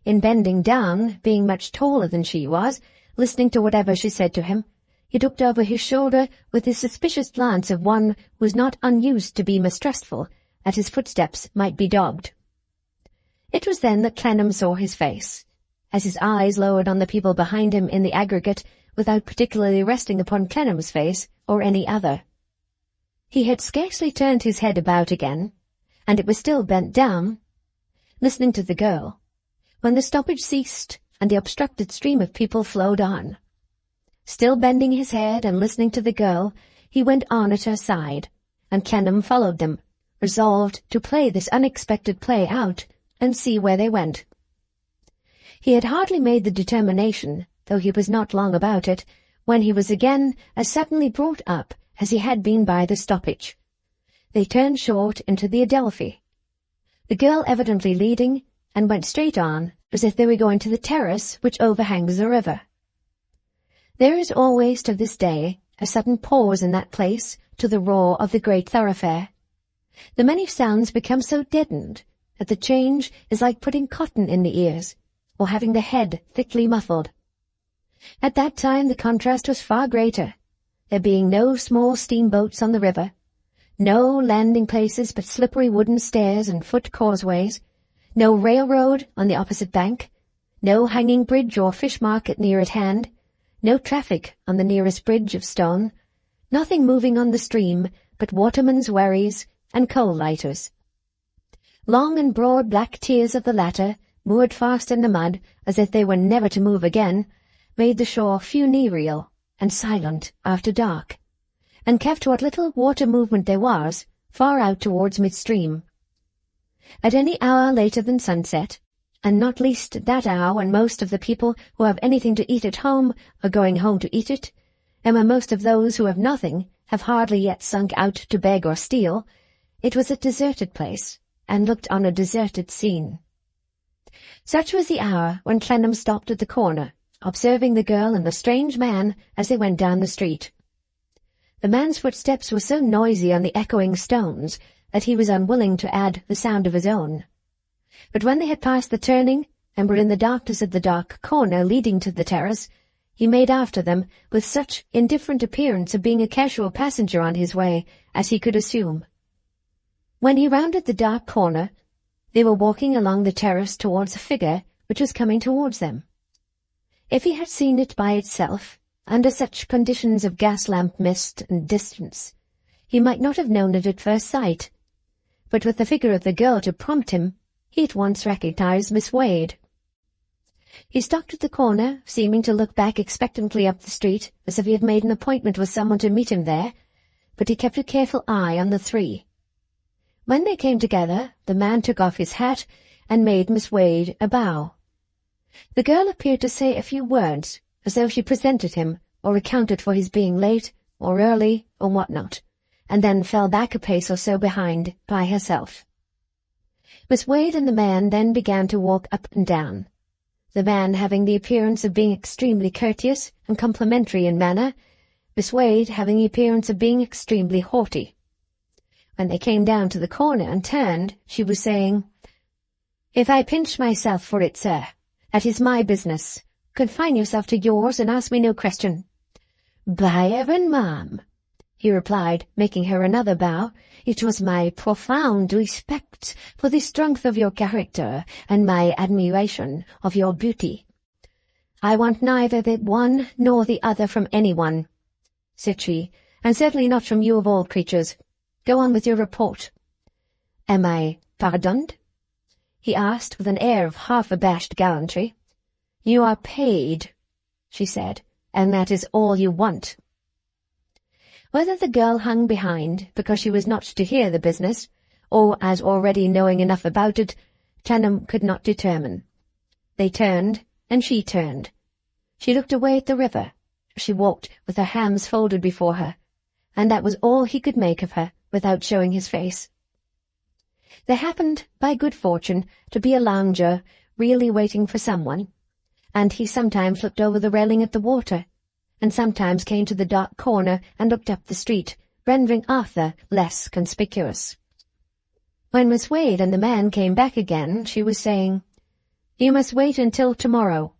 In bending down, being much taller than she was, listening to whatever she said to him, he looked over his shoulder with the suspicious glance of one who was not unused to be mistrustful that his footsteps might be dogged. It was then that Clennam saw his face, as his eyes lowered on the people behind him in the aggregate, without particularly resting upon Clennam's face or any other. He had scarcely turned his head about again, and it was still bent down, listening to the girl, when the stoppage ceased and the obstructed stream of people flowed on. Still bending his head and listening to the girl, he went on at her side, and Clennam followed them, resolved to play this unexpected play out and see where they went. He had hardly made the determination, though he was not long about it, when he was again as suddenly brought up as he had been by the stoppage. They turned short into the Adelphi, the girl evidently leading, and went straight on, as if they were going to the terrace which overhangs the river. There is always to this day a sudden pause in that place to the roar of the great thoroughfare. The many sounds become so deadened that the change is like putting cotton in the ears, or having the head thickly muffled. At that time the contrast was far greater, there being no small steamboats on the river, no landing places but slippery wooden stairs and foot causeways, no railroad on the opposite bank, no hanging bridge or fish market near at hand, no traffic on the nearest bridge of stone, nothing moving on the stream but watermen's wherries and coal-lighters. Long and broad black tiers of the latter, moored fast in the mud as if they were never to move again, made the shore funereal and silent after dark, and kept what little water movement there was far out towards midstream. At any hour later than sunset, and not least that hour when most of the people who have anything to eat at home are going home to eat it, and when most of those who have nothing have hardly yet sunk out to beg or steal, it was a deserted place, and looked on a deserted scene. Such was the hour when Clennam stopped at the corner, observing the girl and the strange man as they went down the street. The man's footsteps were so noisy on the echoing stones that he was unwilling to add the sound of his own. But when they had passed the turning and were in the darkness of the dark corner leading to the terrace, he made after them with such indifferent appearance of being a casual passenger on his way as he could assume. When he rounded the dark corner, they were walking along the terrace towards a figure which was coming towards them. If he had seen it by itself, under such conditions of gas-lamp mist and distance, he might not have known it at first sight, but with the figure of the girl to prompt him, he at once recognized Miss Wade. He stopped at the corner, seeming to look back expectantly up the street, as if he had made an appointment with someone to meet him there, but he kept a careful eye on the three. When they came together, the man took off his hat and made Miss Wade a bow. The girl appeared to say a few words, as though she presented him, or accounted for his being late, or early, or what not, and then fell back a pace or so behind, by herself. Miss Wade and the man then began to walk up and down, the man having the appearance of being extremely courteous and complimentary in manner, Miss Wade having the appearance of being extremely haughty. When they came down to the corner and turned, she was saying, "If I pinch myself for it, sir, that is my business. Confine yourself to yours and ask me no question." "By heaven, ma'am," he replied, making her another bow, "it was my profound respect for the strength of your character and my admiration of your beauty." "I want neither the one nor the other from anyone," said she, "and certainly not from you of all creatures. Go on with your report." "Am I pardoned?" he asked with an air of half-abashed gallantry. "You are paid," she said, "and that is all you want." Whether the girl hung behind because she was not to hear the business, or as already knowing enough about it, Clennam could not determine. They turned, and she turned. She looked away at the river. She walked with her hands folded before her, and that was all he could make of her without showing his face. There happened, by good fortune, to be a lounger really waiting for someone, and he sometimes looked over the railing at the water, and sometimes came to the dark corner and looked up the street, rendering Arthur less conspicuous. When Miss Wade and the man came back again, she was saying, "You must wait until tomorrow."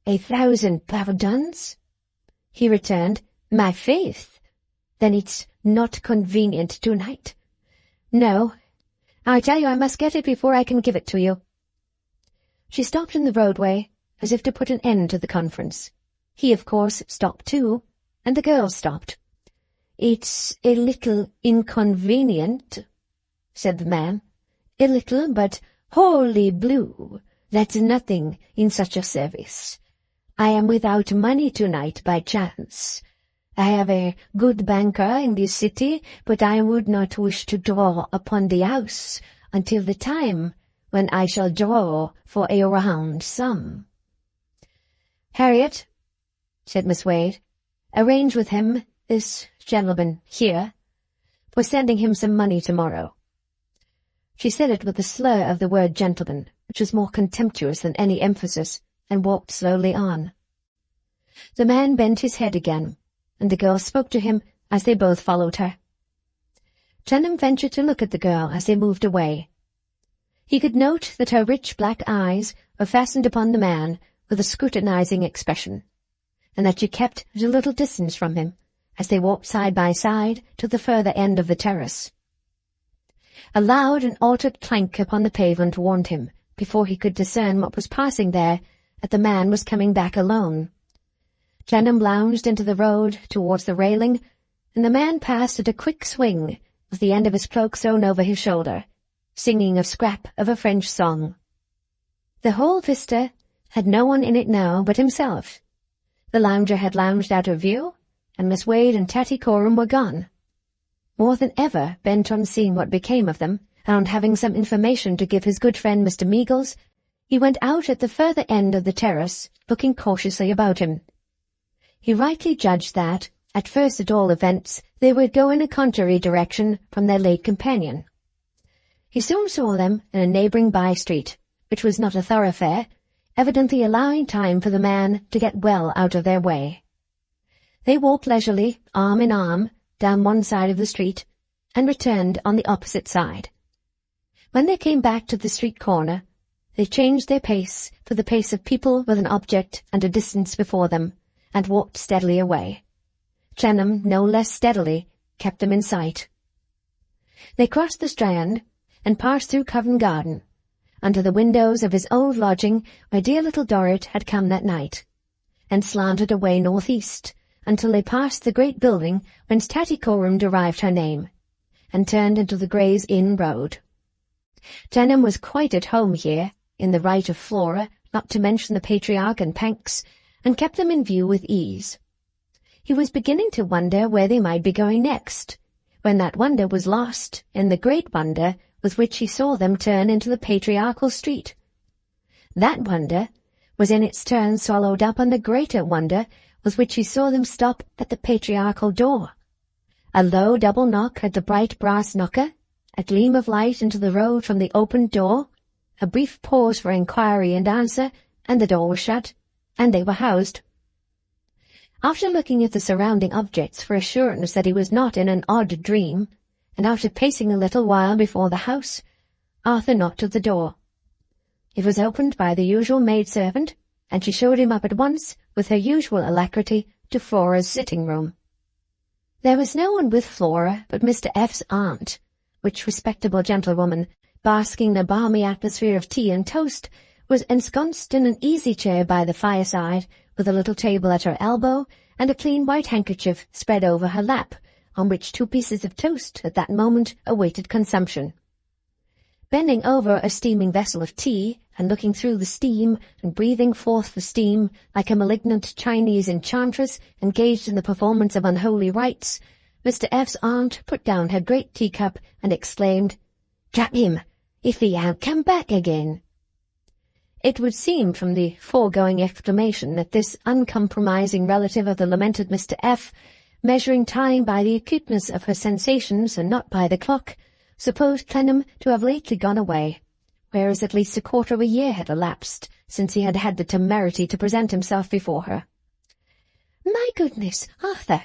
"1,000 pardons?" he returned. "My faith! Then it's not convenient tonight?" "No. I tell you I must get it before I can give it to you." She stopped in the roadway, as if to put an end to the conference. He, of course, stopped too, and the girl stopped. "It's a little inconvenient," said the man. "A little, but holy blue, that's nothing in such a service. I am without money tonight by chance. I have a good banker in this city, but I would not wish to draw upon the house until the time when I shall draw for a round sum." "Harriet," said Miss Wade, "arrange with him, this gentleman here, for sending him some money tomorrow." She said it with the slur of the word gentleman, which was more contemptuous than any emphasis, and walked slowly on. The man bent his head again, and the girl spoke to him as they both followed her. Clennam ventured to look at the girl as they moved away. He could note that her rich black eyes were fastened upon the man with a scrutinizing expression, and that she kept at a little distance from him as they walked side by side to the further end of the terrace. A loud and altered clank upon the pavement warned him, before he could discern what was passing there, that the man was coming back alone. Clennam lounged into the road towards the railing, and the man passed at a quick swing, with the end of his cloak thrown over his shoulder, singing a scrap of a French song. The whole vista had no one in it now but himself. The lounger had lounged out of view, and Miss Wade and Tattycoram were gone. More than ever bent on seeing what became of them, and on having some information to give his good friend Mr. Meagles, He went out at the further end of the terrace, looking cautiously about him. He rightly judged that, at first at all events, they would go in a contrary direction from their late companion. He soon saw them in a neighbouring by-street, which was not a thoroughfare, evidently allowing time for the man to get well out of their way. They walked leisurely, arm in arm, down one side of the street, and returned on the opposite side. When they came back to the street corner, they changed their pace for the pace of people with an object and a distance before them, and walked steadily away. Clennam, no less steadily, kept them in sight. They crossed the Strand, and passed through Covent Garden, under the windows of his old lodging where dear little Dorrit had come that night, and slanted away north-east, until they passed the great building whence Tattycoram derived her name, and turned into the Gray's Inn Road. Clennam was quite at home here, in the right of Flora, not to mention the Patriarch and Panks, and kept them in view with ease. He was beginning to wonder where they might be going next, when that wonder was lost in the great wonder with which he saw them turn into the patriarchal street. That wonder was in its turn swallowed up in the greater wonder with which he saw them stop at the patriarchal door. A low double knock at the bright brass knocker, a gleam of light into the road from the opened door, a brief pause for inquiry and answer, and the door was shut, and they were housed. After looking at the surrounding objects for assurance that he was not in an odd dream, and after pacing a little while before the house, Arthur knocked at the door. It was opened by the usual maid-servant, and she showed him up at once, with her usual alacrity, to Flora's sitting-room. There was no one with Flora but Mr. F.'s aunt, which respectable gentlewoman, basking in a balmy atmosphere of tea and toast, was ensconced in an easy-chair by the fireside, with a little table at her elbow, and a clean white handkerchief spread over her lap, on which 2 pieces of toast at that moment awaited consumption. Bending over a steaming vessel of tea, and looking through the steam, and breathing forth the steam, like a malignant Chinese enchantress engaged in the performance of unholy rites, Mr. F.'s aunt put down her great teacup, and exclaimed, "Drat him, if he ain't come back again." It would seem from the foregoing exclamation that this uncompromising relative of the lamented Mr. F., measuring time by the acuteness of her sensations and not by the clock, supposed Clennam to have lately gone away, whereas at least a quarter of a year had elapsed since he had had the temerity to present himself before her. "My goodness, Arthur!"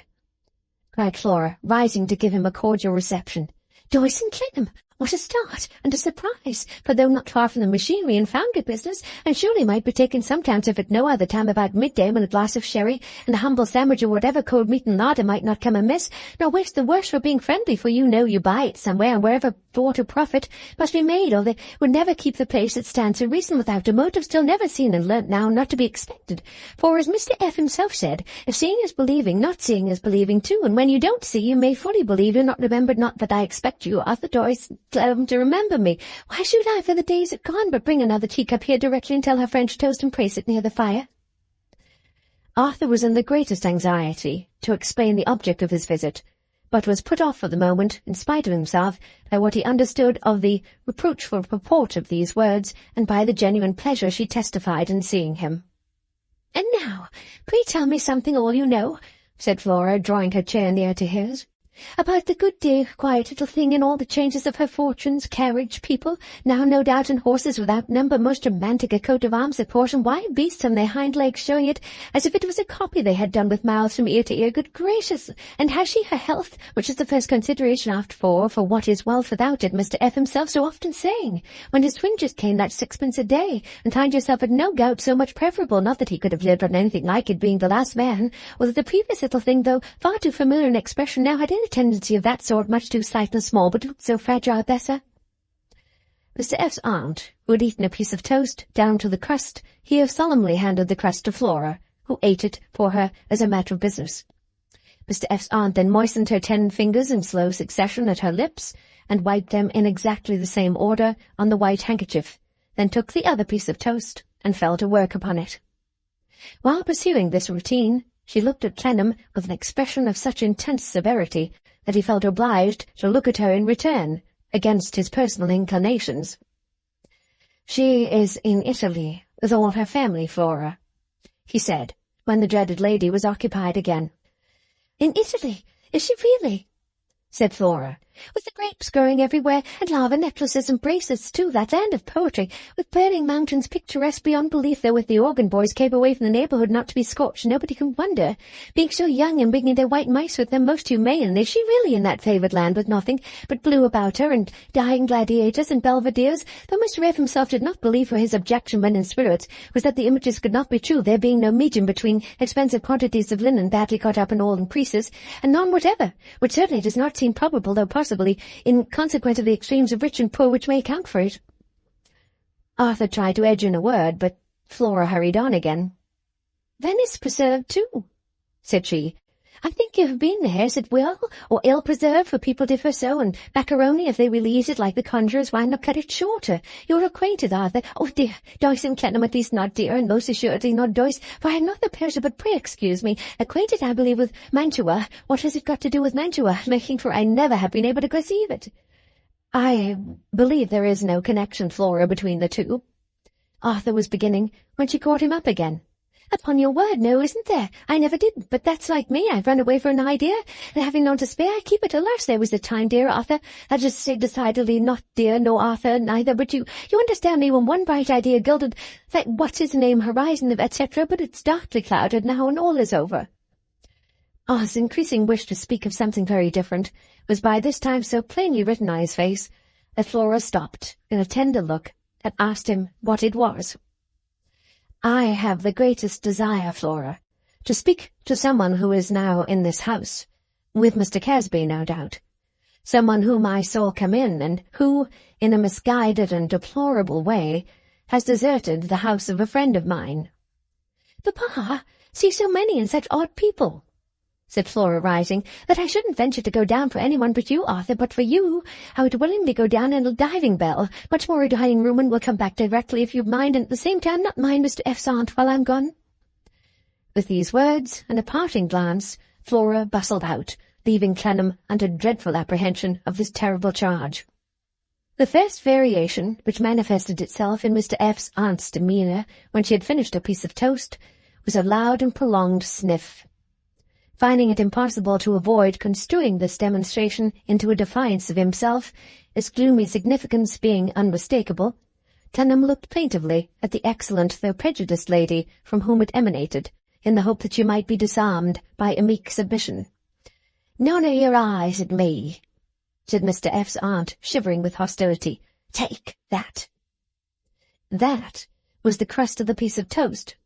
cried Flora, rising to give him a cordial reception. "Doyce and Clennam! What a start, and a surprise, for though not far from the machinery and foundry business, and surely might be taken sometimes if at no other time about midday when a glass of sherry and a humble sandwich or whatever cold meat and larder might not come amiss, nor wish the worse for being friendly, for you know you buy it somewhere, and wherever for to profit must be made, or they would never keep the place that stands to reason without a motive still never seen and learnt now not to be expected. For as Mr. F. himself said, if seeing is believing, not seeing is believing too, and when you don't see, you may fully believe you're not remembered, not that I expect you, Arthur Doyce, to remember me. Why should I, for the days are gone, but bring another teacup here directly and tell her French toast and place it near the fire?" Arthur was in the greatest anxiety to explain the object of his visit, but was put off for the moment, in spite of himself, by what he understood of the reproachful purport of these words, and by the genuine pleasure she testified in seeing him. "And now, pray tell me something all you know," said Flora, drawing her chair near to his, "about the good dear quiet little thing and all the changes of her fortunes, carriage, people, now no doubt in horses without number, most romantic a coat of arms, a portion, wild beasts on their hind legs, showing it as if it was a copy they had done with mouths from ear to ear. Good gracious! And has she her health, which is the first consideration after for what is wealth without it, Mr. F. himself so often saying, when his twinges came that 6pence a day, and find yourself at no gout so much preferable, not that he could have lived on anything like it, being the last man, or that the previous little thing, though far too familiar an expression, now had any tendency of that sort, much too slight and small, but looked so fragile, Bessa." Mr. F.'s aunt, who had eaten a piece of toast down to the crust, here solemnly handed the crust to Flora, who ate it for her as a matter of business. Mr. F.'s aunt then moistened her 10 fingers in slow succession at her lips, and wiped them in exactly the same order on the white handkerchief, then took the other piece of toast, and fell to work upon it. While pursuing this routine, she looked at Clennam with an expression of such intense severity that he felt obliged to look at her in return, against his personal inclinations. "She is in Italy with all her family, Flora," he said, when the dreaded lady was occupied again. "In Italy? Is she really?" said Flora. "With the grapes growing everywhere, and lava necklaces and bracelets too, that land of poetry, with burning mountains picturesque beyond belief, though with the organ boys kept away from the neighbourhood not to be scorched, nobody can wonder. Being so young and bringing their white mice with them most humane, is she really in that favoured land with nothing but blue about her, and dying gladiators and belvederes? Though Mr. F. himself did not believe, for his objection when in spirits was that the images could not be true, there being no medium between expensive quantities of linen badly cut up in old creases, and none whatever, which certainly does not seem probable, though possibly in consequence of the extremes of rich and poor, which may account for it." Arthur tried to edge in a word, but Flora hurried on again. "Venice preserved too," said she. "I think you have been there. Is it well or ill preserved? For people differ so, and macaroni, if they really eat it like the conjurers, why not cut it shorter? You're acquainted, Arthur. Oh dear, Doyce and Clennam at least not dear, and most assuredly not Doyce, for I am not the pleasure, but pray excuse me. Acquainted, I believe, with Mantua. What has it got to do with Mantua? Making for I never have been able to conceive it." "I believe there is no connection, Flora, between the two," Arthur was beginning, when she caught him up again. "Upon your word, no, isn't there? I never did, but that's like me. I've run away for an idea, and having none to spare, I keep it. Alas, there was a time, dear Arthur, that is to say decidedly not dear, no Arthur neither, but you understand me, when one bright idea gilded that what's-his-name horizon of etc., but it's darkly clouded now, and all is over." Arthur's increasing wish to speak of something very different was by this time so plainly written on his face that Flora stopped in a tender look and asked him what it was. "I have the greatest desire, Flora, to speak to someone who is now in this house, with Mr. Casby, no doubt, someone whom I saw come in, and who, in a misguided and deplorable way, has deserted the house of a friend of mine." "Papa, see so many and such odd people," said Flora, rising, "that I shouldn't venture to go down for anyone but you, Arthur. But for you, I would willingly go down in a diving bell, much more a dining room, and will come back directly if you mind, and at the same time not mind Mr. F.'s aunt while I'm gone." With these words and a parting glance, Flora bustled out, leaving Clennam under dreadful apprehension of this terrible charge. The first variation which manifested itself in Mr. F.'s aunt's demeanour when she had finished a piece of toast was a loud and prolonged sniff. Finding it impossible to avoid construing this demonstration into a defiance of himself, its gloomy significance being unmistakable, Clennam looked plaintively at the excellent though prejudiced lady from whom it emanated, in the hope that she might be disarmed by a meek submission. "None of your eyes at me," said Mr. F.'s aunt, shivering with hostility. "Take that." That was the crust of the piece of toast.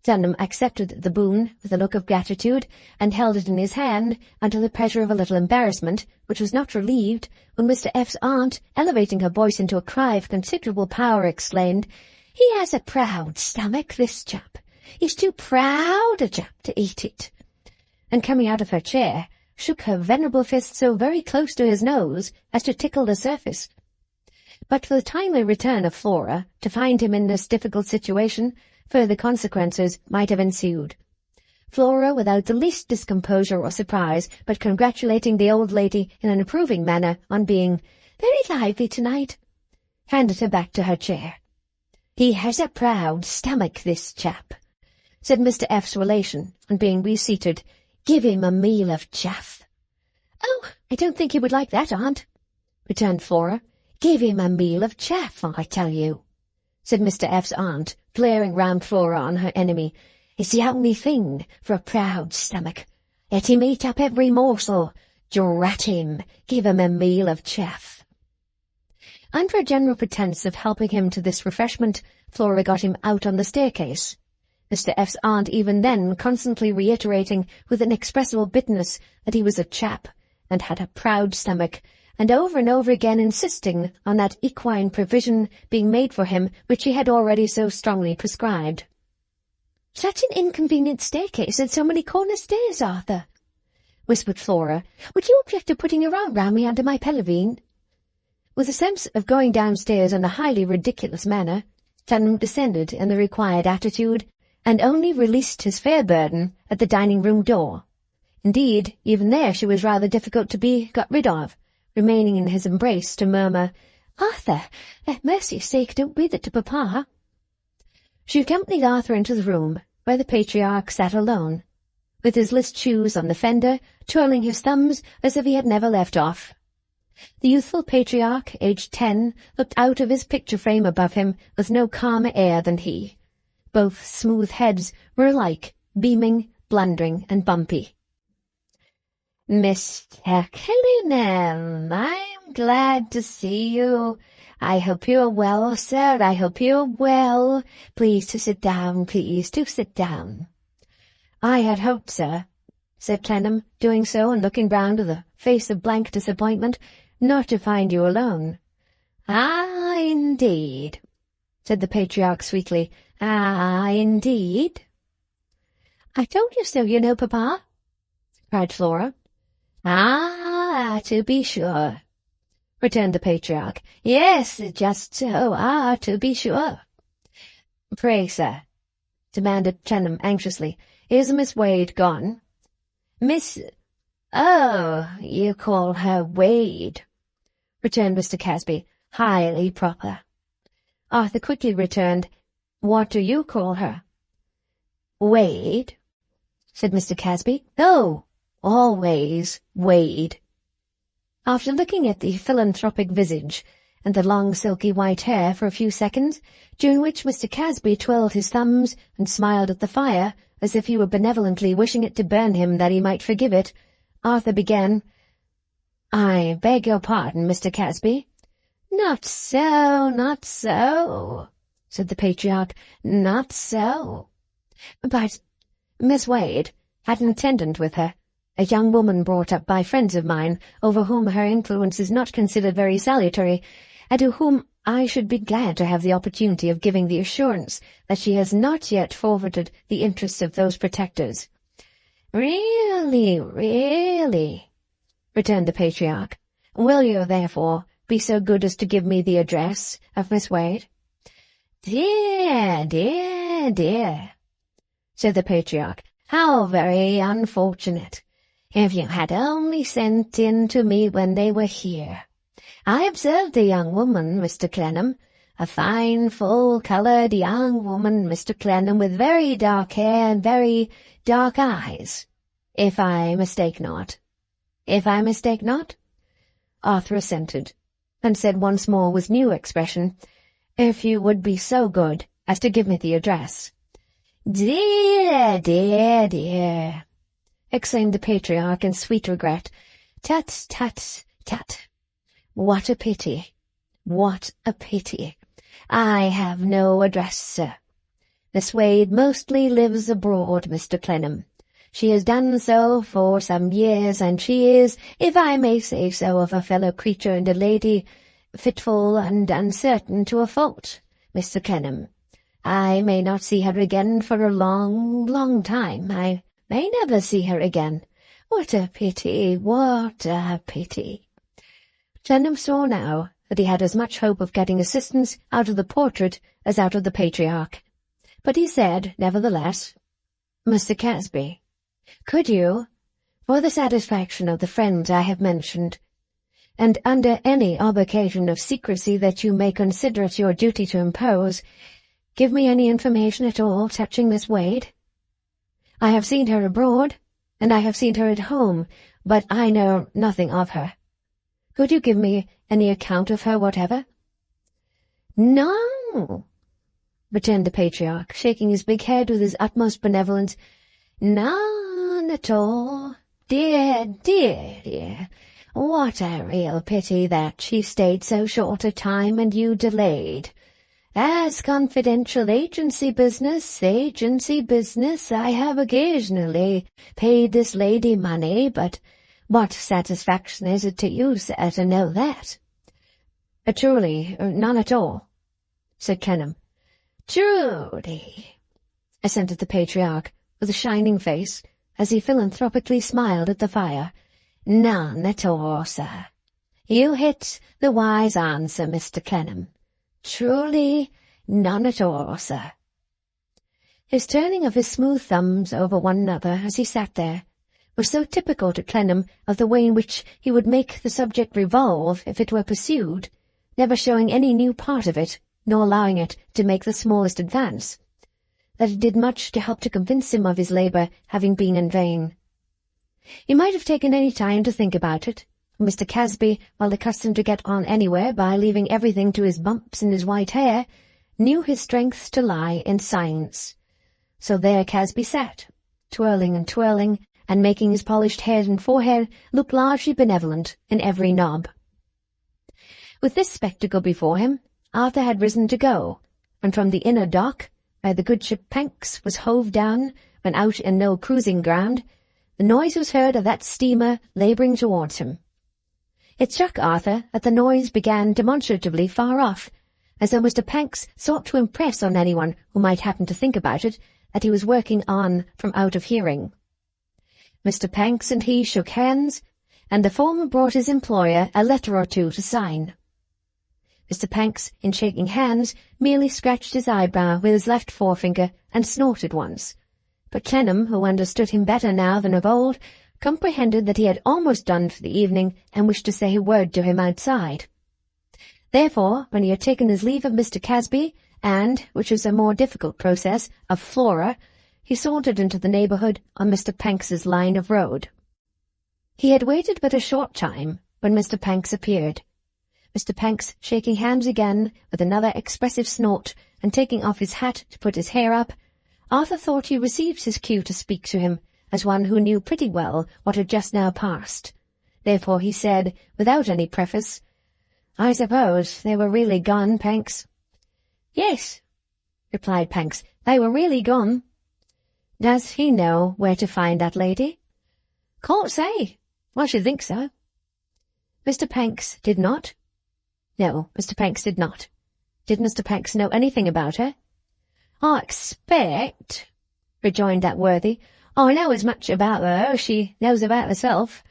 Clennam accepted the boon with a look of gratitude, and held it in his hand under the pressure of a little embarrassment, which was not relieved when Mr. F.'s aunt, elevating her voice into a cry of considerable power, exclaimed, "He has a proud stomach, this chap. He's too proud a chap to eat it," and coming out of her chair, shook her venerable fist so very close to his nose as to tickle the surface. But for the timely return of Flora, to find him in this difficult situation, further consequences might have ensued. Flora, without the least discomposure or surprise, but congratulating the old lady in an approving manner on being "very lively tonight," handed her back to her chair. "He has a proud stomach, this chap," said Mr. F.'s relation, on being reseated. "Give him a meal of chaff." "Oh, I don't think he would like that, aunt," returned Flora. "Give him a meal of chaff, I tell you," said Mr. F.'s aunt, glaring round Flora on her enemy. "It's the only thing for a proud stomach. Let him eat up every morsel. Drat him, give him a meal of chaff." Under a general pretence of helping him to this refreshment, Flora got him out on the staircase, Mr. F.'s aunt even then constantly reiterating with inexpressible bitterness that he was a chap, and had a proud stomach, and over again insisting on that equine provision being made for him which she had already so strongly prescribed. "Such an inconvenient staircase, and so many corner stairs, Arthur," whispered Flora. "Would you object to putting your arm round me under my pelerine?" With a sense of going downstairs in a highly ridiculous manner, Clennam descended in the required attitude, and only released his fair burden at the dining-room door. Indeed, even there she was rather difficult to be got rid of, remaining in his embrace to murmur, Arthur, mercy's sake, don't breathe it to Papa." She accompanied Arthur into the room, where the patriarch sat alone, with his list shoes on the fender, twirling his thumbs as if he had never left off. The youthful patriarch, aged 10, looked out of his picture frame above him with no calmer air than he. Both smooth heads were alike, beaming, blundering, and bumpy. "Mr. Clennam, I'm glad to see you. I hope you are well, sir. I hope you are well. Please to sit down, please to sit down." "I had hoped, sir," said Clennam, doing so and looking round with a face of blank disappointment, "not to find you alone." "Ah, indeed," said the patriarch sweetly. "Ah, indeed." "I told you so, you know, Papa," cried Flora. "Ah, to be sure," returned the patriarch. "Yes, just so. Ah, to be sure." "Pray, sir," demanded Clennam anxiously, "is Miss Wade gone?" "Miss— Oh, you call her Wade," returned Mr. Casby. "Highly proper." Arthur quickly returned, "What do you call her?" "Wade," said Mr. Casby. "Oh, always Wade." After looking at the philanthropic visage and the long silky white hair for a few seconds, during which Mr. Casby twirled his thumbs and smiled at the fire, as if he were benevolently wishing it to burn him that he might forgive it, Arthur began, "I beg your pardon, Mr. Casby." "Not so, not so," said the patriarch. "Not so." "But Miss Wade had an attendant with her, a young woman brought up by friends of mine, over whom her influence is not considered very salutary, and to whom I should be glad to have the opportunity of giving the assurance that she has not yet forfeited the interests of those protectors." "Really, really," returned the patriarch. "Will you, therefore, be so good as to give me the address of Miss Wade?" "Dear, dear, dear," said the patriarch. "How very unfortunate. If you had only sent in to me when they were here. I observed a young woman, Mr. Clennam, a fine, full-coloured young woman, Mr. Clennam, with very dark hair and very dark eyes, if I mistake not. If I mistake not?" Arthur assented, and said once more with new expression, "If you would be so good as to give me the address." "Dear, dear, dear," exclaimed the patriarch in sweet regret. "Tut, tut, tut. What a pity! What a pity! I have no address, sir. Miss Wade mostly lives abroad, Mr. Clennam. She has done so for some years, and she is, if I may say so of a fellow creature and a lady, fitful and uncertain to a fault, Mr. Clennam. I may not see her again for a long, long time. I may never see her again. What a pity, what a pity." Clennam saw now that he had as much hope of getting assistance out of the portrait as out of the patriarch. But he said, nevertheless, "Mr. Casby, could you, for the satisfaction of the friends I have mentioned, and under any obligation of secrecy that you may consider it your duty to impose, give me any information at all touching Miss Wade? I have seen her abroad, and I have seen her at home, but I know nothing of her. Could you give me any account of her whatever?" "No," returned the patriarch, shaking his big head with his utmost benevolence. "None at all. Dear, dear, dear. What a real pity that she stayed so short a time and you delayed. As confidential agency business, I have occasionally paid this lady money, but what satisfaction is it to you, sir, to know that?" "Truly, none at all," said Clennam. "Truly," assented the patriarch, with a shining face, as he philanthropically smiled at the fire. "None at all, sir. You hit the wise answer, Mr. Clennam. Truly, none at all, sir." His turning of his smooth thumbs over one another as he sat there was so typical to Clennam of the way in which he would make the subject revolve if it were pursued, never showing any new part of it, nor allowing it to make the smallest advance, that it did much to help to convince him of his labour having been in vain. He might have taken any time to think about it, for Mr. Casby, while accustomed to get on anywhere by leaving everything to his bumps and his white hair, knew his strength to lie in science. So there Casby sat, twirling and making his polished head and forehead look largely benevolent in every knob. With this spectacle before him, Arthur had risen to go, and from the inner dock, where the good ship Panks was hove down when out in no cruising ground, the noise was heard of that steamer labouring towards him. It struck Arthur that the noise began demonstratively far off, as though Mr. Panks sought to impress on anyone who might happen to think about it that he was working on from out of hearing. Mr. Panks and he shook hands, and the former brought his employer a letter or two to sign. Mr. Panks, in shaking hands, merely scratched his eyebrow with his left forefinger and snorted once, but Clennam, who understood him better now than of old, comprehended that he had almost done for the evening and wished to say a word to him outside. Therefore, when he had taken his leave of Mr. Casby, and, which was a more difficult process, of Flora, he sauntered into the neighbourhood on Mr. Panks's line of road. He had waited but a short time when Mr. Panks appeared. Mr. Panks, shaking hands again, with another expressive snort, and taking off his hat to put his hair up, Arthur thought he received his cue to speak to him, as one who knew pretty well what had just now passed. Therefore he said, without any preface, "I suppose they were really gone, Panks?" "Yes," replied Panks, "they were really gone." "Does he know where to find that lady?" "Can't say. I should think so." Mr. Panks did not? No, Mr. Panks did not. Did Mr. Panks know anything about her? "I expect," rejoined that worthy, "I know as much about her as she knows about herself.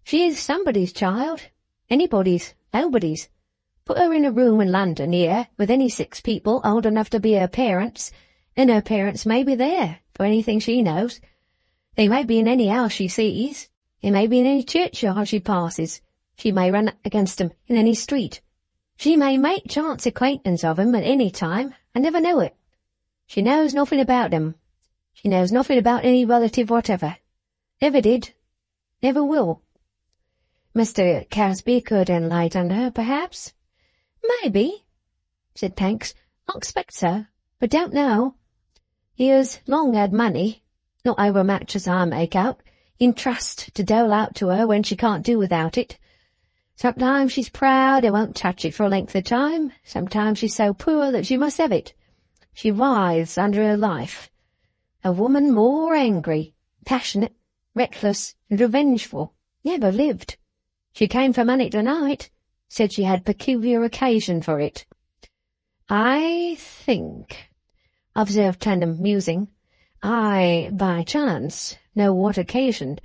She is somebody's child. Anybody's, nobody's. Put her in a room in London here, with any 6 people old enough to be her parents, and her parents may be there, for anything she knows. They may be in any house she sees. They may be in any churchyard she passes. She may run up against 'em in any street. She may make chance acquaintance of 'em at any time, and never know it. She knows nothing about 'em. She knows nothing about any relative whatever. Never did. Never will." "Mr. Casby could enlighten her, perhaps?" "Maybe," said Panks. "I expect so, but don't know. He has long had money, not overmuch as I make out, in trust to dole out to her when she can't do without it. Sometimes she's proud and won't touch it for a length of time. Sometimes she's so poor that she must have it. She writhes under her life. A woman more angry, passionate, reckless, and revengeful never lived. She came for money tonight, said she had peculiar occasion for it." "I think," observed Clennam, musing, "I, by chance, know what occasion.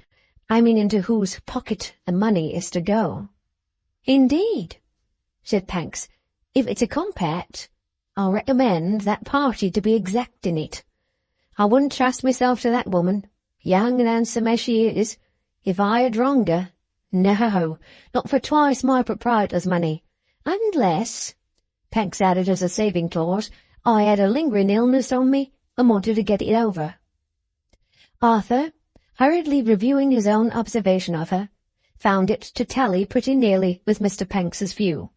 I mean into whose pocket the money is to go." "Indeed," said Panks. "If it's a compact, I'll recommend that party to be exact in it. I wouldn't trust myself to that woman, young and handsome as she is, if I had wronged her. No, not for twice my proprietor's money, unless," Panks added as a saving clause, "I had a lingering illness on me and wanted to get it over." Arthur, hurriedly reviewing his own observation of her, found it to tally pretty nearly with Mr. Panks's view.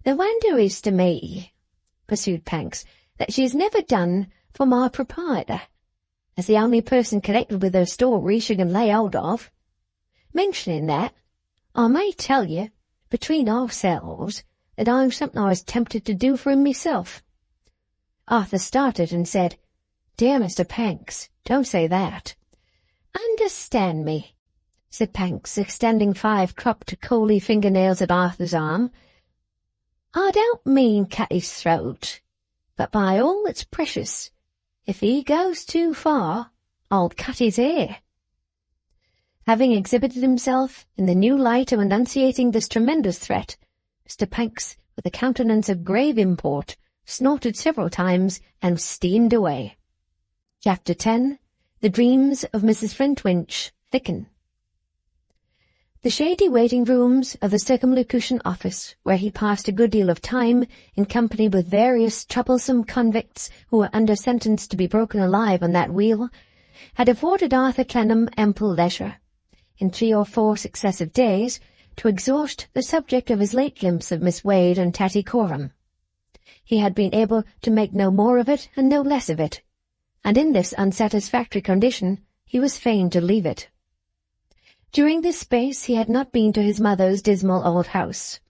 "The wonder is to me," pursued Panks, "that she has never done for my proprietor, as the only person connected with her story she can lay hold of. Mentioning that, I may tell you, between ourselves, that I'm sometimes tempted to do for him myself." Arthur started and said, "Dear Mr. Panks, don't say that." "Understand me," said Panks, extending 5 cropped coaly fingernails at Arthur's arm. "I don't mean cut his throat, but by all that's precious, if he goes too far, I'll cut his hair." Having exhibited himself in the new light of enunciating this tremendous threat, Mr. Panks, with a countenance of grave import, snorted several times and steamed away. Chapter 10. The dreams of Mrs. Flintwinch thicken. The shady waiting rooms of the Circumlocution Office, where he passed a good deal of time in company with various troublesome convicts who were under sentence to be broken alive on that wheel, had afforded Arthur Clennam ample leisure, in 3 or 4 successive days, to exhaust the subject of his late glimpse of Miss Wade and Tattycoram. He had been able to make no more of it and no less of it, and in this unsatisfactory condition he was fain to leave it. During this space he had not been to his mother's dismal old house.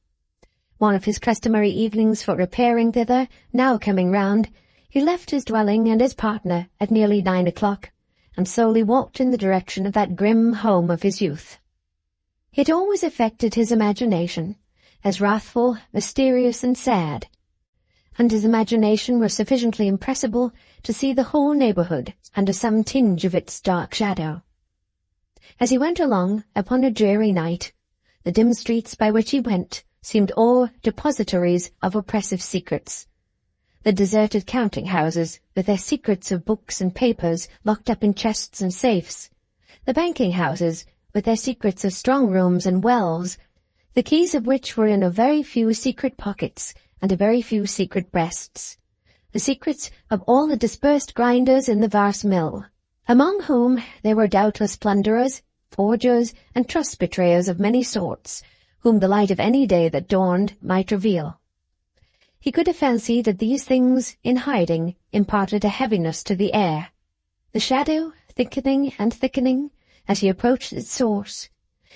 One of his customary evenings for repairing thither now coming round, he left his dwelling and his partner at nearly 9 o'clock, and slowly walked in the direction of that grim home of his youth. It always affected his imagination, as wrathful, mysterious, and sad, and his imagination was sufficiently impressible to see the whole neighbourhood under some tinge of its dark shadow. As he went along upon a dreary night, the dim streets by which he went seemed all depositories of oppressive secrets. The deserted counting-houses, with their secrets of books and papers locked up in chests and safes, the banking-houses, with their secrets of strong-rooms and wells, the keys of which were in a very few secret pockets and a very few secret breasts, the secrets of all the dispersed grinders in the vast mill, among whom there were doubtless plunderers, forgers, and trust-betrayers of many sorts, whom the light of any day that dawned might reveal. He could have fancied that these things, in hiding, imparted a heaviness to the air. The shadow, thickening and thickening, as he approached its source,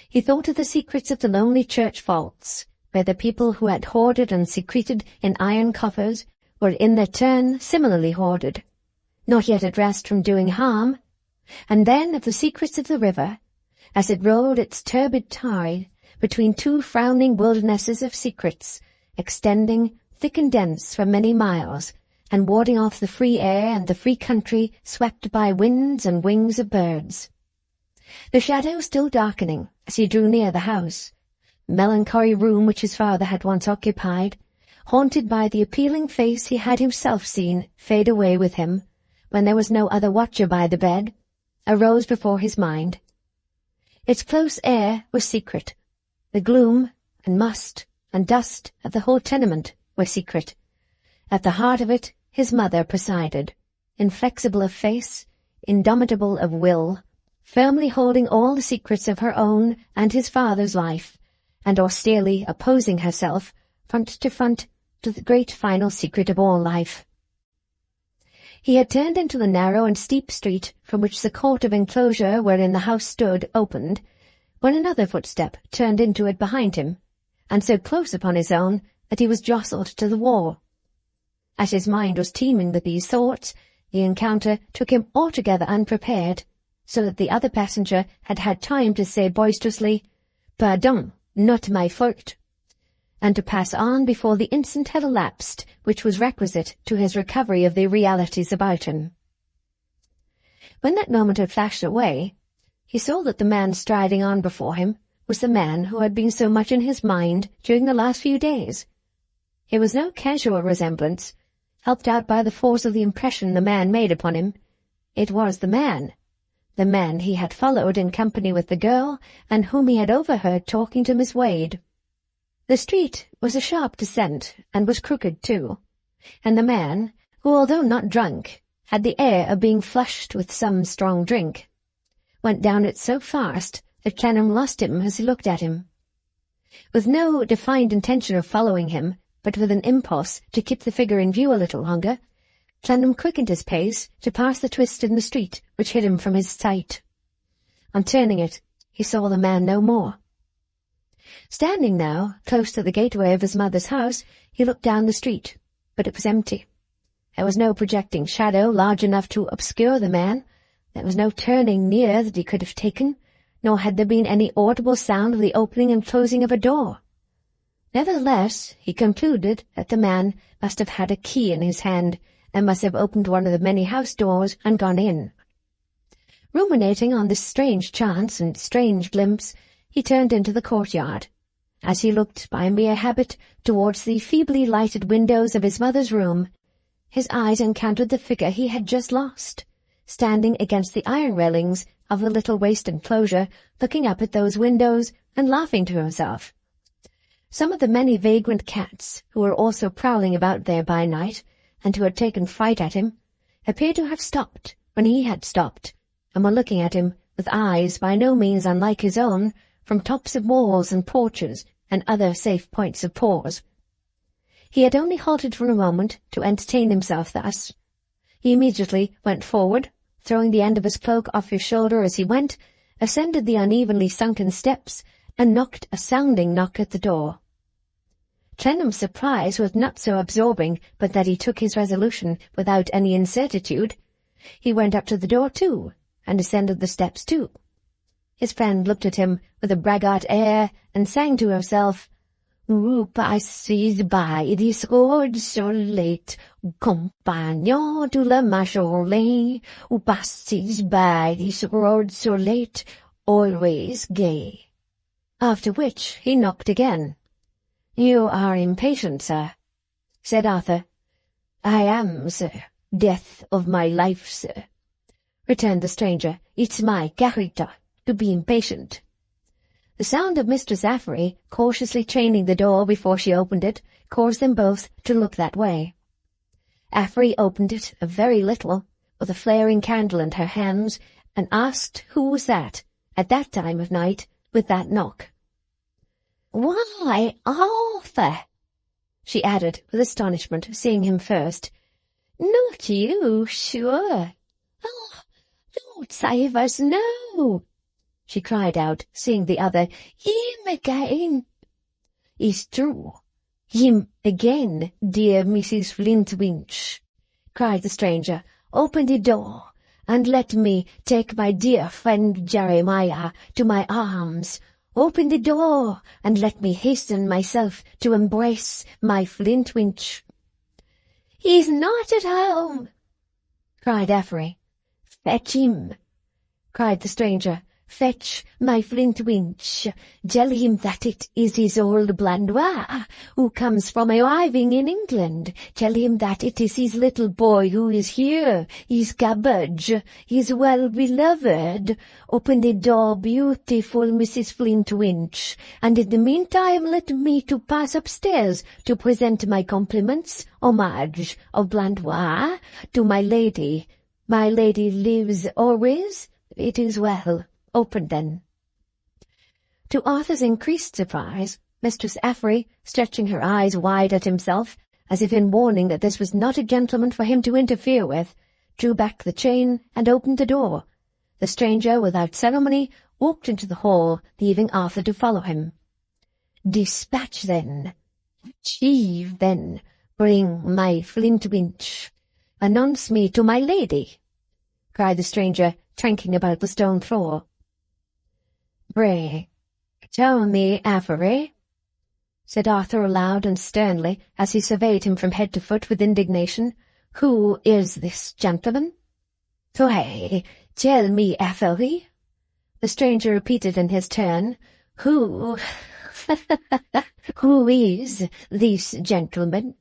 he thought of the secrets of the lonely church vaults, where the people who had hoarded and secreted in iron coffers were in their turn similarly hoarded, not yet at rest from doing harm, and then of the secrets of the river, as it rolled its turbid tide between 2 frowning wildernesses of secrets, extending thick and dense for many miles, and warding off the free air and the free country swept by winds and wings of birds. The shadow still darkening as he drew near the house, melancholy room which his father had once occupied, haunted by the appealing face he had himself seen fade away with him, when there was no other watcher by the bed, arose before his mind. Its close air was secret. The gloom and must and dust of the whole tenement were secret. At the heart of it his mother presided, inflexible of face, indomitable of will, firmly holding all the secrets of her own and his father's life, and austerely opposing herself, front to the great final secret of all life. He had turned into the narrow and steep street from which the court of enclosure wherein the house stood opened, when another footstep turned into it behind him, and so close upon his own that he was jostled to the wall. As his mind was teeming with these thoughts, the encounter took him altogether unprepared, so that the other passenger had had time to say boisterously, "Pardon, not my fault," and to pass on before the instant had elapsed which was requisite to his recovery of the realities about him. When that moment had flashed away, he saw that the man striding on before him was the man who had been so much in his mind during the last few days. It was no casual resemblance, helped out by the force of the impression the man made upon him. It was the man he had followed in company with the girl, and whom he had overheard talking to Miss Wade. The street was a sharp descent, and was crooked too, and the man, who although not drunk, had the air of being flushed with some strong drink, went down it so fast that Clennam lost him as he looked at him. With no defined intention of following him, but with an impulse to keep the figure in view a little longer, Clennam quickened his pace to pass the twist in the street which hid him from his sight. On turning it, he saw the man no more. Standing now close to the gateway of his mother's house, he looked down the street, but it was empty. There was no projecting shadow large enough to obscure the man. There was no turning near that he could have taken, nor had there been any audible sound of the opening and closing of a door. Nevertheless, he concluded that the man must have had a key in his hand, and must have opened one of the many house doors and gone in. Ruminating on this strange chance and strange glimpse, he turned into the courtyard. As he looked by mere habit towards the feebly lighted windows of his mother's room, his eyes encountered the figure he had just lost, standing against the iron railings of the little waste enclosure, looking up at those windows and laughing to himself. Some of the many vagrant cats, who were also prowling about there by night, and who had taken fright at him, appeared to have stopped when he had stopped, and were looking at him with eyes by no means unlike his own, from tops of walls and porches and other safe points of pause. He had only halted for a moment to entertain himself thus. He immediately went forward, throwing the end of his cloak off his shoulder as he went, ascended the unevenly sunken steps, and knocked a sounding knock at the door. Clennam's surprise was not so absorbing but that he took his resolution without any incertitude. He went up to the door too, and ascended the steps too. His friend looked at him with a braggart air, and sang to himself, "Who passes by this road so late, compagnon to la Marshalsea, who passes by this road so late, always gay." After which he knocked again. "You are impatient, sir," said Arthur. "I am, sir. Death of my life, sir," returned the stranger. "It's my character to be impatient." The sound of Mistress Affery cautiously chaining the door before she opened it caused them both to look that way. Affery opened it a very little, with a flaring candle in her hands, and asked who was that, at that time of night, with that knock. "Why, Arthur," she added with astonishment, seeing him first. "Not you, sure. Oh, don't save us, no," she cried out, seeing the other. "Him again." "It's true. Him again, dear Mrs. Flintwinch," cried the stranger. "Open the door, and let me take my dear friend Jeremiah to my arms. Open the door, and let me hasten myself to embrace my Flintwinch." "He's not at home," cried Affery. "Fetch him," cried the stranger. "Fetch my Flintwinch. Tell him that it is his old Blandois, who comes from arriving in England. Tell him that it is his little boy who is here, his cabbage, his well-beloved. Open the door, beautiful Mrs. Flintwinch, and in the meantime let me to pass upstairs to present my compliments, homage of Blandois, to my lady. My lady lives always? It is well. Open then." To Arthur's increased surprise, Mistress Affery, stretching her eyes wide at himself, as if in warning that this was not a gentleman for him to interfere with, drew back the chain and opened the door. The stranger, without ceremony, walked into the hall, leaving Arthur to follow him. "Dispatch, then. Achieve, then. Bring my Flintwinch. Announce me to my lady," cried the stranger, tranking about the stone floor. "Pray, tell me, Affery," said Arthur aloud and sternly, as he surveyed him from head to foot with indignation, "who is this gentleman?" "Pray, tell me, Affery," the stranger repeated in his turn. Who is this gentleman?"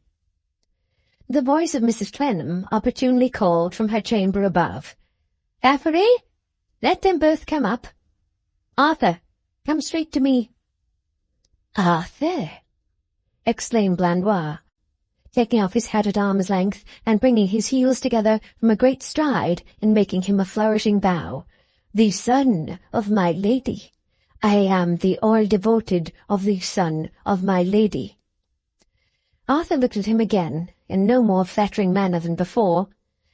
The voice of Mrs. Clennam opportunely called from her chamber above. "Affery, let them both come up. Arthur, come straight to me." "Arthur!" exclaimed Blandois, taking off his hat at arm's length and bringing his heels together from a great stride and making him a flourishing bow. "The son of my lady. I am the all-devoted of the son of my lady." Arthur looked at him again, in no more flattering manner than before,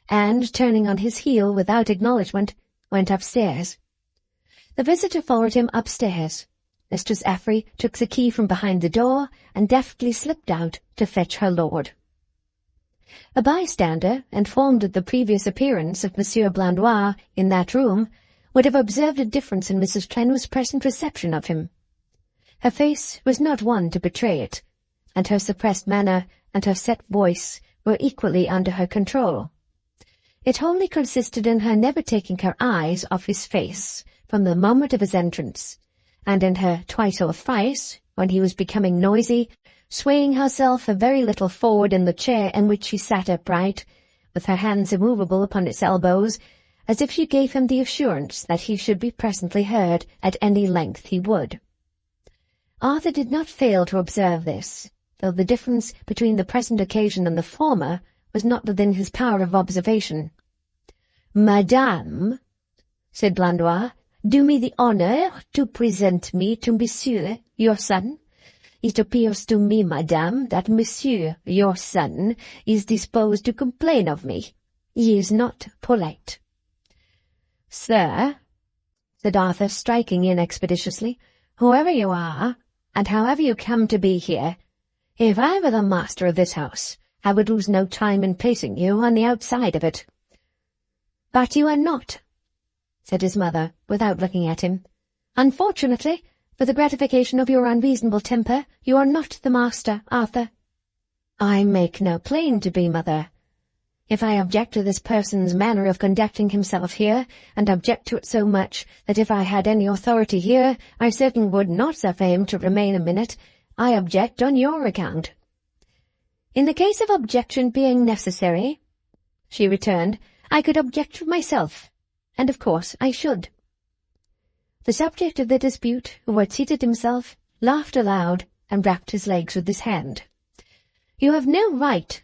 and, turning on his heel without acknowledgment, went upstairs. The visitor followed him upstairs. Mistress Affery took the key from behind the door and deftly slipped out to fetch her lord. A bystander, informed of the previous appearance of Monsieur Blandois in that room, would have observed a difference in Mrs. Clennam's present reception of him. Her face was not one to betray it, and her suppressed manner and her set voice were equally under her control. It wholly consisted in her never taking her eyes off his face from the moment of his entrance, and in her twice or thrice, when he was becoming noisy, swaying herself a very little forward in the chair in which she sat upright, with her hands immovable upon its elbows, as if she gave him the assurance that he should be presently heard at any length he would. Arthur did not fail to observe this, though the difference between the present occasion and the former was not within his power of observation. "Madame," said Blandois, "do me the honour to present me to Monsieur, your son. It appears to me, madame, that Monsieur, your son, is disposed to complain of me. He is not polite." "Sir," said Arthur, striking in expeditiously, "whoever you are, and however you come to be here, if I were the master of this house, I would lose no time in placing you on the outside of it." "But you are not," said his mother, without looking at him. "Unfortunately, for the gratification of your unreasonable temper, you are not the master, Arthur." "I make no claim to be, mother. If I object to this person's manner of conducting himself here, and object to it so much that if I had any authority here, I certainly would not suffer him to remain a minute, I object on your account." "In the case of objection being necessary," she returned, "I could object for myself, and of course I should." The subject of the dispute, who had seated himself, laughed aloud, and rapped his legs with his hand. "You have no right,"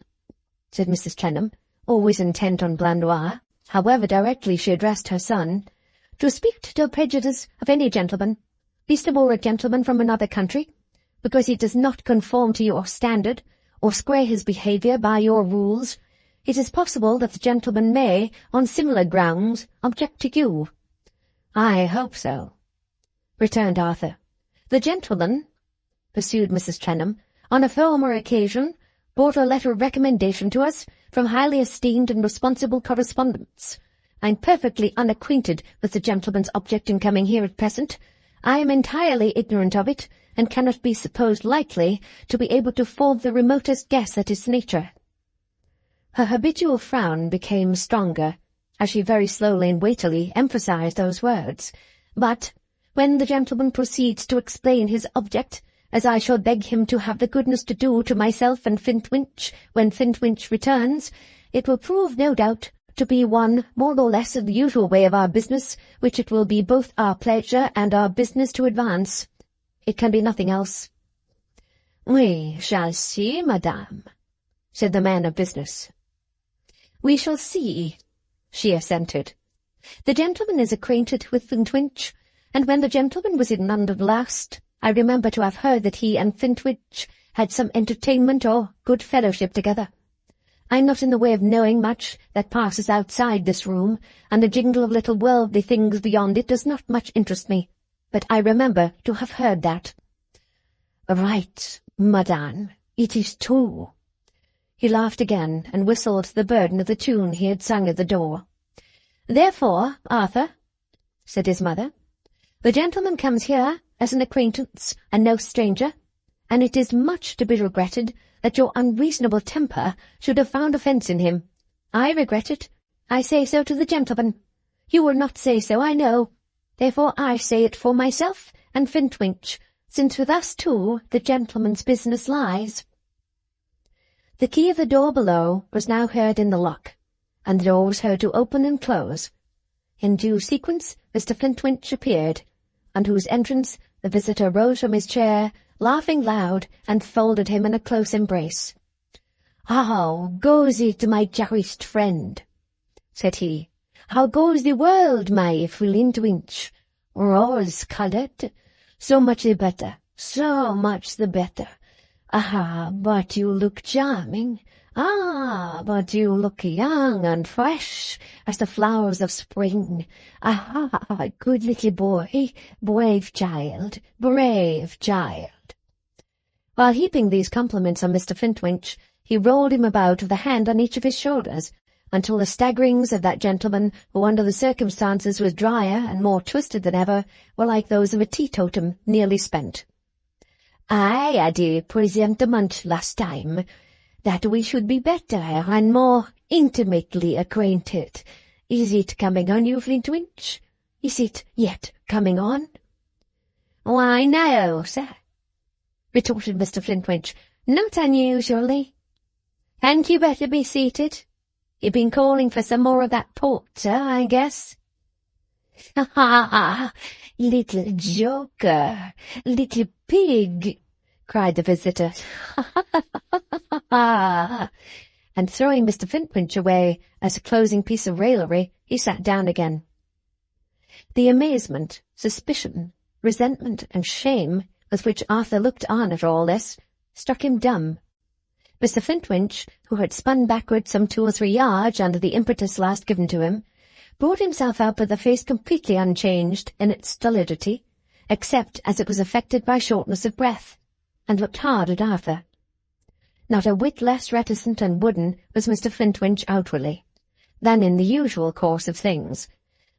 said Mrs. Clennam, always intent on Blandois, however directly she addressed her son, "to speak to the prejudice of any gentleman, least of all a gentleman from another country, because he does not conform to your standard, or square his behaviour by your rules. It is possible that the gentleman may, on similar grounds, object to you." "I hope so," returned Arthur. "The gentleman," pursued Mrs. Clennam, "on a former occasion, brought a letter of recommendation to us from highly esteemed and responsible correspondents. I am perfectly unacquainted with the gentleman's object in coming here at present. I am entirely ignorant of it, and cannot be supposed likely to be able to form the remotest guess at its nature." Her habitual frown became stronger, as she very slowly and weightily emphasized those words. "But when the gentleman proceeds to explain his object, as I shall beg him to have the goodness to do to myself and Flintwinch when Flintwinch returns, it will prove, no doubt, to be one more or less of the usual way of our business, which it will be both our pleasure and our business to advance. It can be nothing else." "We shall see, madame," said the man of business. "We shall see," she assented. "The gentleman is acquainted with Flintwinch, and when the gentleman was in London last, I remember to have heard that he and Flintwinch had some entertainment or good fellowship together. I am not in the way of knowing much that passes outside this room, and the jingle of little worldly things beyond it does not much interest me, but I remember to have heard that." "Right, madame, it is true." He laughed again, and whistled the burden of the tune he had sung at the door. "Therefore, Arthur," said his mother, "the gentleman comes here as an acquaintance and no stranger, and it is much to be regretted that your unreasonable temper should have found offence in him. I regret it. I say so to the gentleman. You will not say so, I know. Therefore I say it for myself and Flintwinch, since with us two the gentleman's business lies." The key of the door below was now heard in the lock, and the door was heard to open and close. In due sequence Mr. Flintwinch appeared, on whose entrance the visitor rose from his chair, laughing loud, and folded him in a close embrace. "How goes it, my cherished friend?" said he. "How goes the world, my Flintwinch? Rose-coloured? So much the better, so much the better. Ah, but you look charming. Ah, but you look young and fresh as the flowers of spring. Ah, good little boy, brave child, brave child." While heaping these compliments on Mr. Flintwinch, he rolled him about with a hand on each of his shoulders, until the staggerings of that gentleman, who under the circumstances was drier and more twisted than ever, were like those of a teetotum nearly spent. "I had a presentiment last time that we should be better and more intimately acquainted. Is it coming on you, Flintwinch? Is it yet coming on?" "Why, no, sir," retorted Mr. Flintwinch, "not unusually. Hadn't you better be seated? "You been calling for some more of that porter, I guess?" "Ha ha ha! Little joker! Little pig!" cried the visitor. "Ha ha ha ha ha!" And throwing Mr. Flintwinch away as a closing piece of raillery, he sat down again. The amazement, suspicion, resentment, and shame with which Arthur looked on at all this struck him dumb. Mr. Flintwinch, who had spun backward some 2 or 3 yards under the impetus last given to him, brought himself up with a face completely unchanged in its stolidity, except as it was affected by shortness of breath, and looked hard at Arthur. Not a whit less reticent and wooden was Mr. Flintwinch outwardly than in the usual course of things,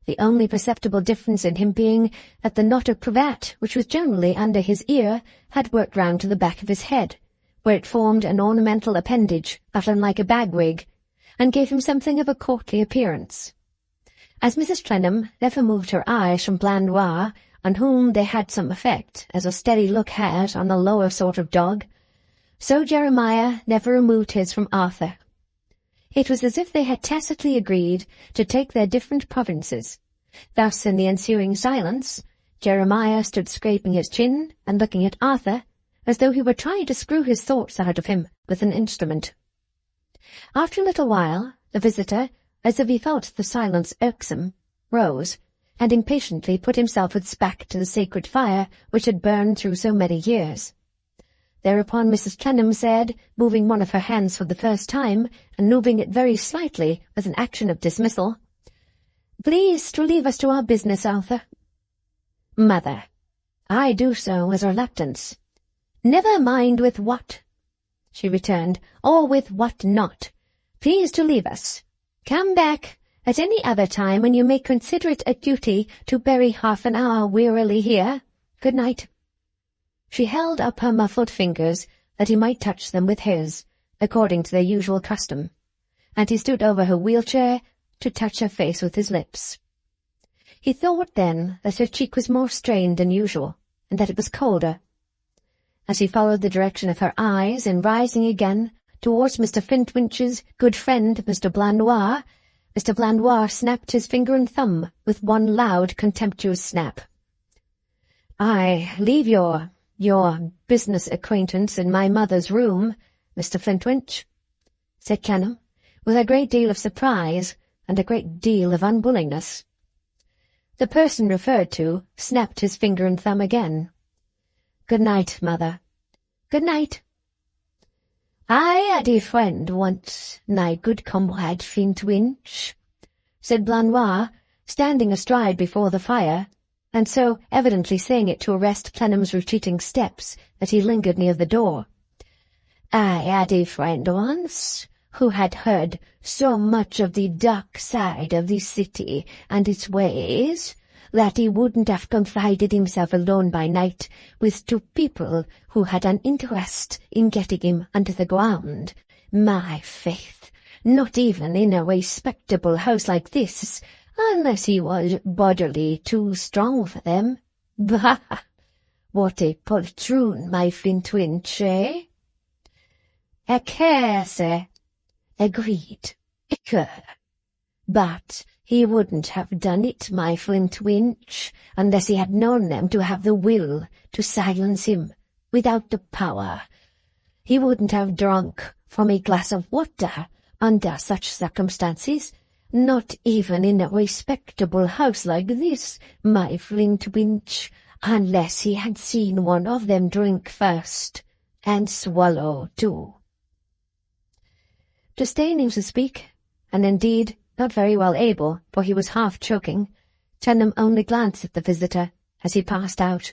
the only perceptible difference in him being that the knot of cravat which was generally under his ear had worked round to the back of his head, where it formed an ornamental appendage not unlike a bag-wig, and gave him something of a courtly appearance. As Mrs. Clennam never moved her eyes from Blandois, on whom they had some effect, as a steady look had on the lower sort of dog, so Jeremiah never removed his from Arthur. It was as if they had tacitly agreed to take their different provinces. Thus, in the ensuing silence, Jeremiah stood scraping his chin and looking at Arthur, as though he were trying to screw his thoughts out of him with an instrument. After a little while, the visitor, as if he felt the silence irksome, rose, and impatiently put himself with his back to the sacred fire which had burned through so many years. Thereupon Mrs. Clennam said, moving one of her hands for the first time, and moving it very slightly with an action of dismissal, "Please to leave us to our business, Arthur." "Mother, I do so with reluctance." "Never mind with what," she returned, "or with what not. Please to leave us. Come back at any other time when you may consider it a duty to bury half an hour wearily here. Good night." She held up her muffled fingers that he might touch them with his, according to their usual custom, and he stood over her wheelchair to touch her face with his lips. He thought then that her cheek was more strained than usual, and that it was colder. As he followed the direction of her eyes in rising again towards Mr. Flintwinch's good friend Mr. Blandois snapped his finger and thumb with one loud contemptuous snap. "I leave your business acquaintance in my mother's room, Mr. Flintwinch," said Clennam, with a great deal of surprise and a great deal of unwillingness. The person referred to snapped his finger and thumb again. "Good night, mother." "Good night." "I had a friend once, my good comrade Flintwinch," said Blandois, standing astride before the fire, and so evidently saying it to arrest Clennam's retreating steps that he lingered near the door. "I had a friend once who had heard so much of the dark side of the city and its ways that he wouldn't have confided himself alone by night with 2 people who had an interest in getting him under the ground. My faith, not even in a respectable house like this, unless he was bodily too strong for them. Bah! What a poltroon, my Flintwinch, eh?" "Sir." "Agreed. But he wouldn't have done it, my Flintwinch, unless he had known them to have the will to silence him without the power. He wouldn't have drunk from a glass of water under such circumstances, not even in a respectable house like this, my Flintwinch, unless he had seen one of them drink first, and swallow too." Disdaining to speak, and indeed not very well able, for he was half choking, Clennam only glanced at the visitor as he passed out.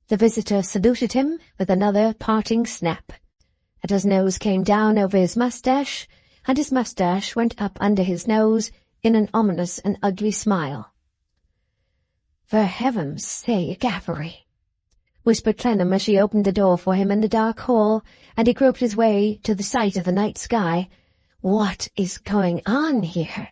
The visitor saluted him with another parting snap, and his nose came down over his moustache, and his moustache went up under his nose in an ominous and ugly smile. "For heaven's sake, Avery," whispered Clennam as she opened the door for him in the dark hall, and he groped his way to the sight of the night sky, "what is going on here?"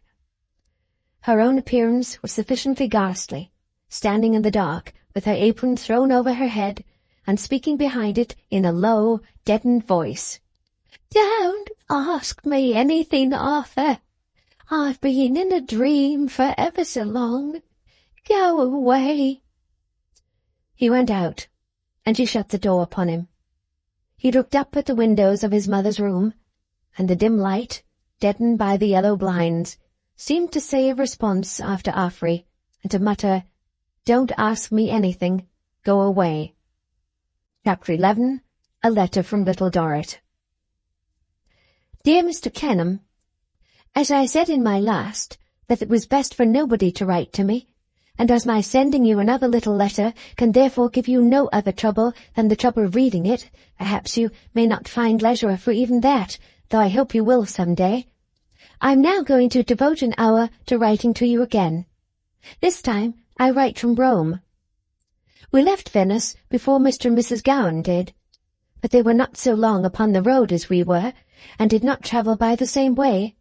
Her own appearance was sufficiently ghastly, standing in the dark, with her apron thrown over her head, and speaking behind it in a low, deadened voice. Don't ask me anything, Arthur. I've been in a dream for ever so long. Go away." He went out, and she shut the door upon him. He looked up at the windows of his mother's room, and the dim light, deadened by the yellow blinds, seemed to say a response after Afri, and to mutter, "Don't ask me anything, go away." Chapter 11. A Letter from Little Dorrit. Dear Mr. Clennam, as I said in my last, that it was best for nobody to write to me, and as my sending you another little letter can therefore give you no other trouble than the trouble of reading it, perhaps you may not find leisure for even that, though I hope you will some day. I am now going to devote an hour to writing to you again. This time I write from Rome. We left Venice before Mr. and Mrs. Gowan did, but they were not so long upon the road as we were, and did not travel by the same way,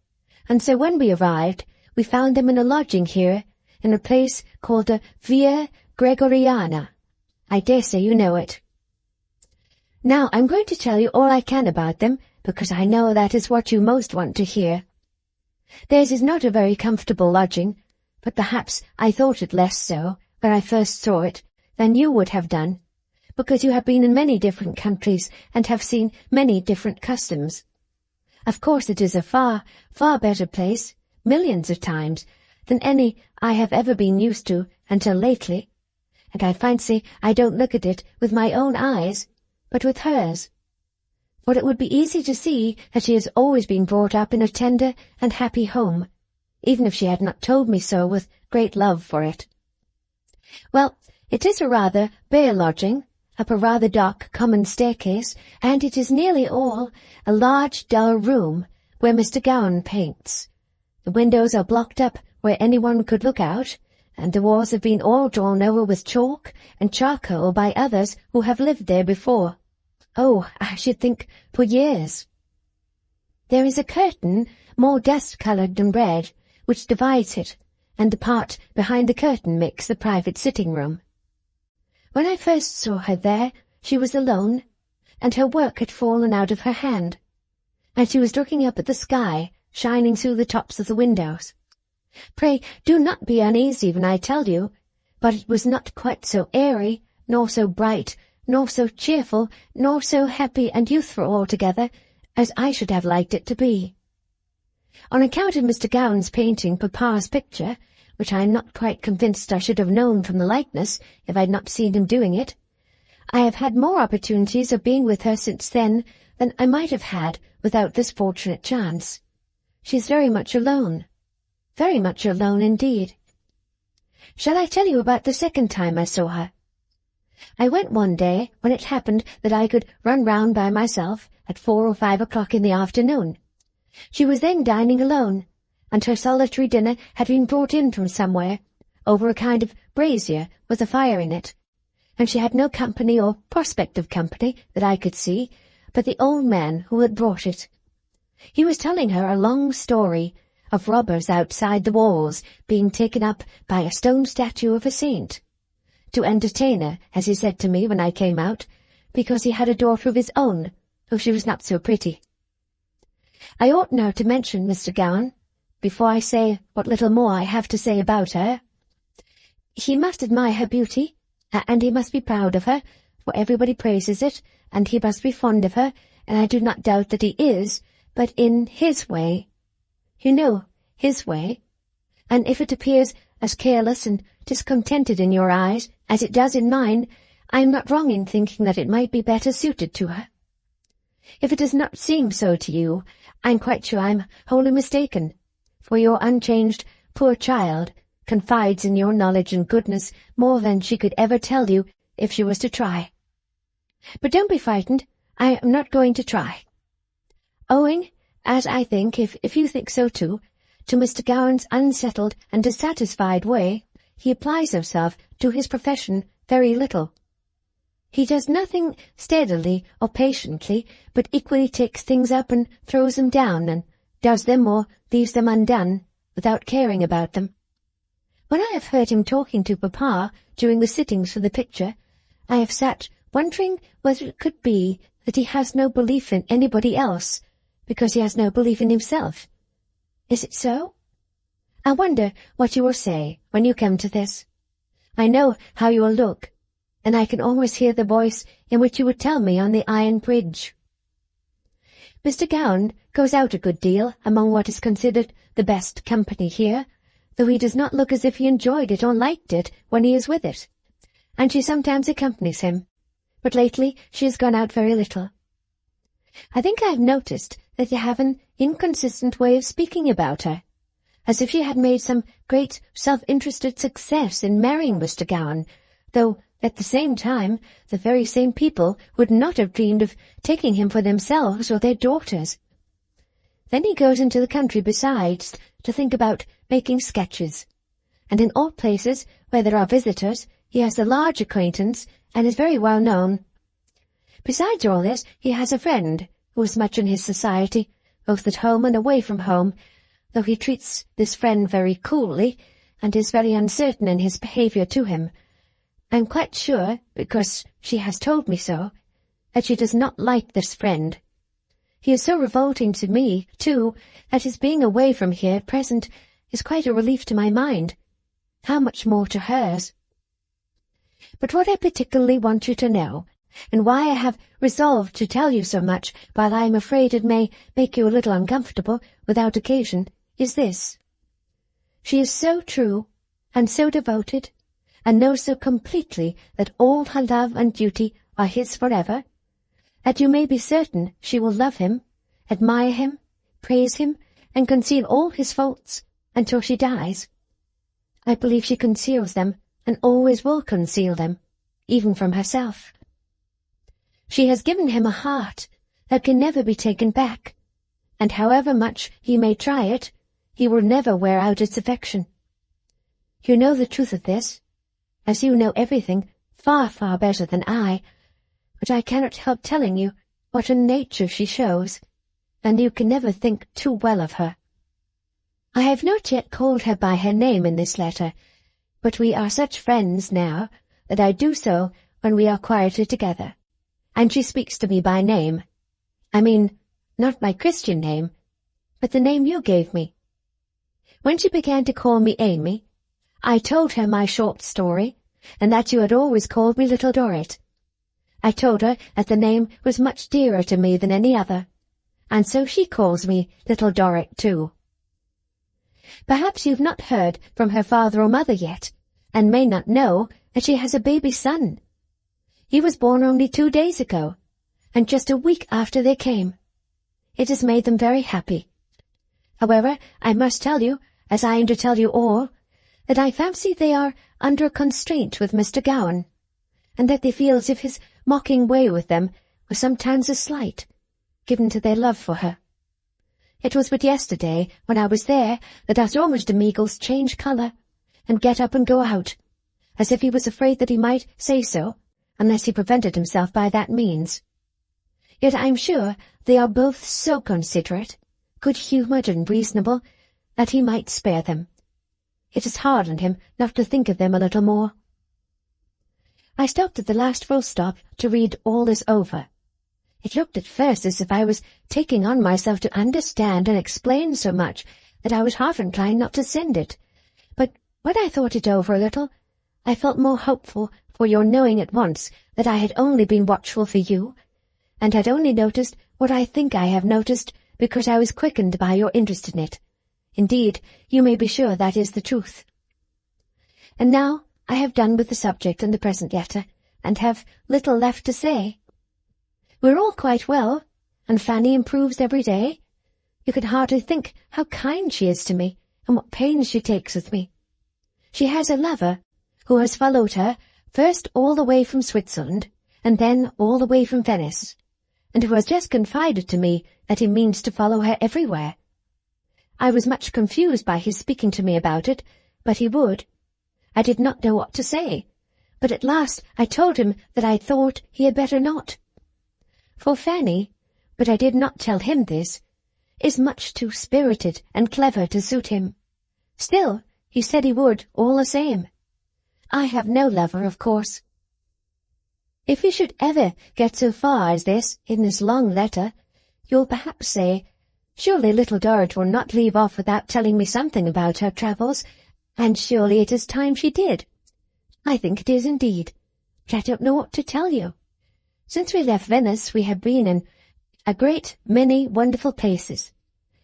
and so when we arrived, we found them in a lodging here, in a place called the Via Gregoriana. I dare say you know it. Now I'm going to tell you all I can about them, because I know that is what you most want to hear. Theirs is not a very comfortable lodging, but perhaps I thought it less so, when I first saw it, than you would have done, because you have been in many different countries and have seen many different customs. Of course it is a far, far better place, millions of times, than any I have ever been used to until lately, and I fancy I don't look at it with my own eyes, but with hers. For it would be easy to see that she has always been brought up in a tender and happy home, even if she had not told me so with great love for it. Well, it is a rather bare lodging, up a rather dark common staircase, and it is nearly all a large dull room where Mr. Gowan paints. The windows are blocked up where anyone could look out, and the walls have been all drawn over with chalk and charcoal by others who have lived there before. Oh, I should think for years. There is a curtain more dust-coloured than red, which divides it, and the part behind the curtain makes the private sitting-room. When I first saw her there, she was alone, and her work had fallen out of her hand, and she was looking up at the sky, shining through the tops of the windows. Pray do not be uneasy when I tell you, but it was not quite so airy, nor so bright, nor so cheerful, nor so happy and youthful altogether, as I should have liked it to be. On account of Mr. Gowan's painting Papa's picture, which I am not quite convinced I should have known from the likeness if I had not seen him doing it, I have had more opportunities of being with her since then than I might have had without this fortunate chance. She is very much alone indeed. Shall I tell you about the second time I saw her? I went one day when it happened that I could run round by myself at 4 or 5 o'clock in the afternoon. She was then dining alone, and her solitary dinner had been brought in from somewhere, over a kind of brazier with a fire in it, and she had no company or prospect of company that I could see, but the old man who had brought it. He was telling her a long story of robbers outside the walls being taken up by a stone statue of a saint, to entertain her, as he said to me when I came out, because he had a daughter of his own, though she was not so pretty. I ought now to mention Mr. Gowan, before I say what little more I have to say about her. He must admire her beauty, and he must be proud of her, for everybody praises it, and he must be fond of her, and I do not doubt that he is, but in his way. You know, his way. And if it appears as careless and discontented in your eyes as it does in mine, I am not wrong in thinking that it might be better suited to her. If it does not seem so to you, I am quite sure I am wholly mistaken, for your unchanged poor child confides in your knowledge and goodness more than she could ever tell you if she was to try. But don't be frightened, I am not going to try. Owing, as I think, if you think so too, to Mr. Gowan's unsettled and dissatisfied way, he applies himself to his profession very little. He does nothing steadily or patiently, but equally takes things up and throws them down, and does them or leaves them undone, without caring about them. When I have heard him talking to Papa during the sittings for the picture, I have sat wondering whether it could be that he has no belief in anybody else, because he has no belief in himself. Is it so? I wonder what you will say when you come to this. I know how you will look, and I can always hear the voice in which you would tell me on the iron bridge. Mr. Gowan goes out a good deal among what is considered the best company here, though he does not look as if he enjoyed it or liked it when he is with it, and she sometimes accompanies him, but lately she has gone out very little. I think I have noticed that you have an inconsistent way of speaking about her, as if she had made some great self-interested success in marrying Mr. Gowan, though at the same time the very same people would not have dreamed of taking him for themselves or their daughters. Then he goes into the country besides to think about making sketches, and in all places where there are visitors he has a large acquaintance and is very well known. Besides all this, he has a friend who is much in his society, both at home and away from home, though he treats this friend very coolly, and is very uncertain in his behaviour to him. I am quite sure, because she has told me so, that she does not like this friend. He is so revolting to me, too, that his being away from here at present is quite a relief to my mind. How much more to hers? But what I particularly want you to know, and why I have resolved to tell you so much while I am afraid it may make you a little uncomfortable without occasion, is this. She is so true, and so devoted, and knows so completely that all her love and duty are his forever, that you may be certain she will love him, admire him, praise him, and conceal all his faults until she dies. I believe she conceals them, and always will conceal them, even from herself. She has given him a heart that can never be taken back, and however much he may try it, he will never wear out its affection. You know the truth of this, as you know everything far, far better than I, but I cannot help telling you what a nature she shows, and you can never think too well of her. I have not yet called her by her name in this letter, but we are such friends now that I do so when we are quieter together, and she speaks to me by name. I mean, not my Christian name, but the name you gave me. When she began to call me Amy, I told her my short story, and that you had always called me Little Dorrit. I told her that the name was much dearer to me than any other, and so she calls me Little Dorrit too. Perhaps you've not heard from her father or mother yet, and may not know that she has a baby son. He was born only 2 days ago, and just a week after they came. It has made them very happy. However, I must tell you, as I am to tell you all, that I fancy they are under a constraint with Mr. Gowan, and that they feel as if his mocking way with them was sometimes a slight, given to their love for her. It was but yesterday, when I was there, that I saw Mr. Meagles change colour, and get up and go out, as if he was afraid that he might say so, unless he prevented himself by that means. Yet I am sure they are both so considerate, good-humoured and reasonable, that he might spare them. It is hard on him not to think of them a little more. I stopped at the last full stop to read all this over. It looked at first as if I was taking on myself to understand and explain so much that I was half inclined not to send it, but when I thought it over a little, I felt more hopeful for your knowing at once that I had only been watchful for you, and had only noticed what I think I have noticed because I was quickened by your interest in it. Indeed, you may be sure that is the truth. And now I have done with the subject in the present letter, and have little left to say. We're all quite well, and Fanny improves every day. You can hardly think how kind she is to me, and what pains she takes with me. She has a lover, who has followed her, first all the way from Switzerland, and then all the way from Venice, and who has just confided to me that he means to follow her everywhere. I was much confused by his speaking to me about it, but he would. I did not know what to say, but at last I told him that I thought he had better not. For Fanny, but I did not tell him this, is much too spirited and clever to suit him. Still, he said he would, all the same. I have no lover, of course. If you should ever get so far as this in this long letter, you'll perhaps say Surely little Dorrit will not leave off without telling me something about her travels, and surely it is time she did. I think it is indeed, but I don't know what to tell you. Since we left Venice we have been in a great many wonderful places,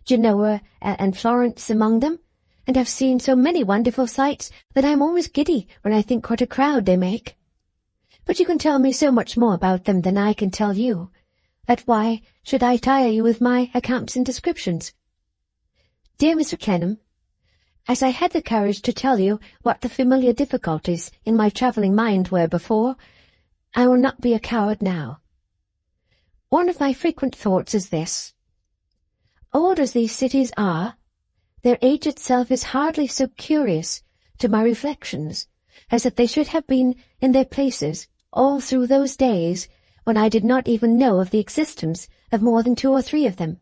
Genoa and Florence among them, and have seen so many wonderful sights that I am always giddy when I think what a crowd they make. But you can tell me so much more about them than I can tell you, that why should I tire you with my accounts and descriptions? Dear Mr. Clennam, as I had the courage to tell you what the familiar difficulties in my travelling mind were before, I will not be a coward now. One of my frequent thoughts is this: old as these cities are, their age itself is hardly so curious to my reflections as that they should have been in their places all through those days when I did not even know of the existence of more than 2 or 3 of them,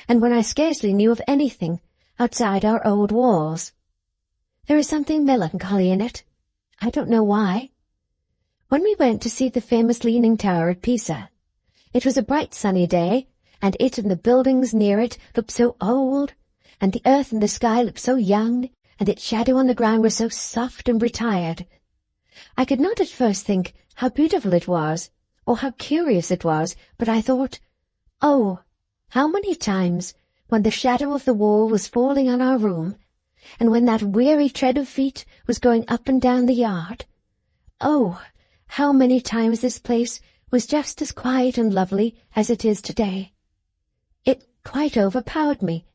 and when I scarcely knew of anything outside our old walls. There is something melancholy in it. I don't know why. When we went to see the famous Leaning Tower at Pisa, it was a bright sunny day, and it and the buildings near it looked so old, and the earth and the sky looked so young, and its shadow on the ground was so soft and retired. I could not at first think how beautiful it was, or how curious it was, but I thought, oh, how many times, when the shadow of the wall was falling on our room, and when that weary tread of feet was going up and down the yard, oh, how many times this place was just as quiet and lovely as it is today. It quite overpowered me.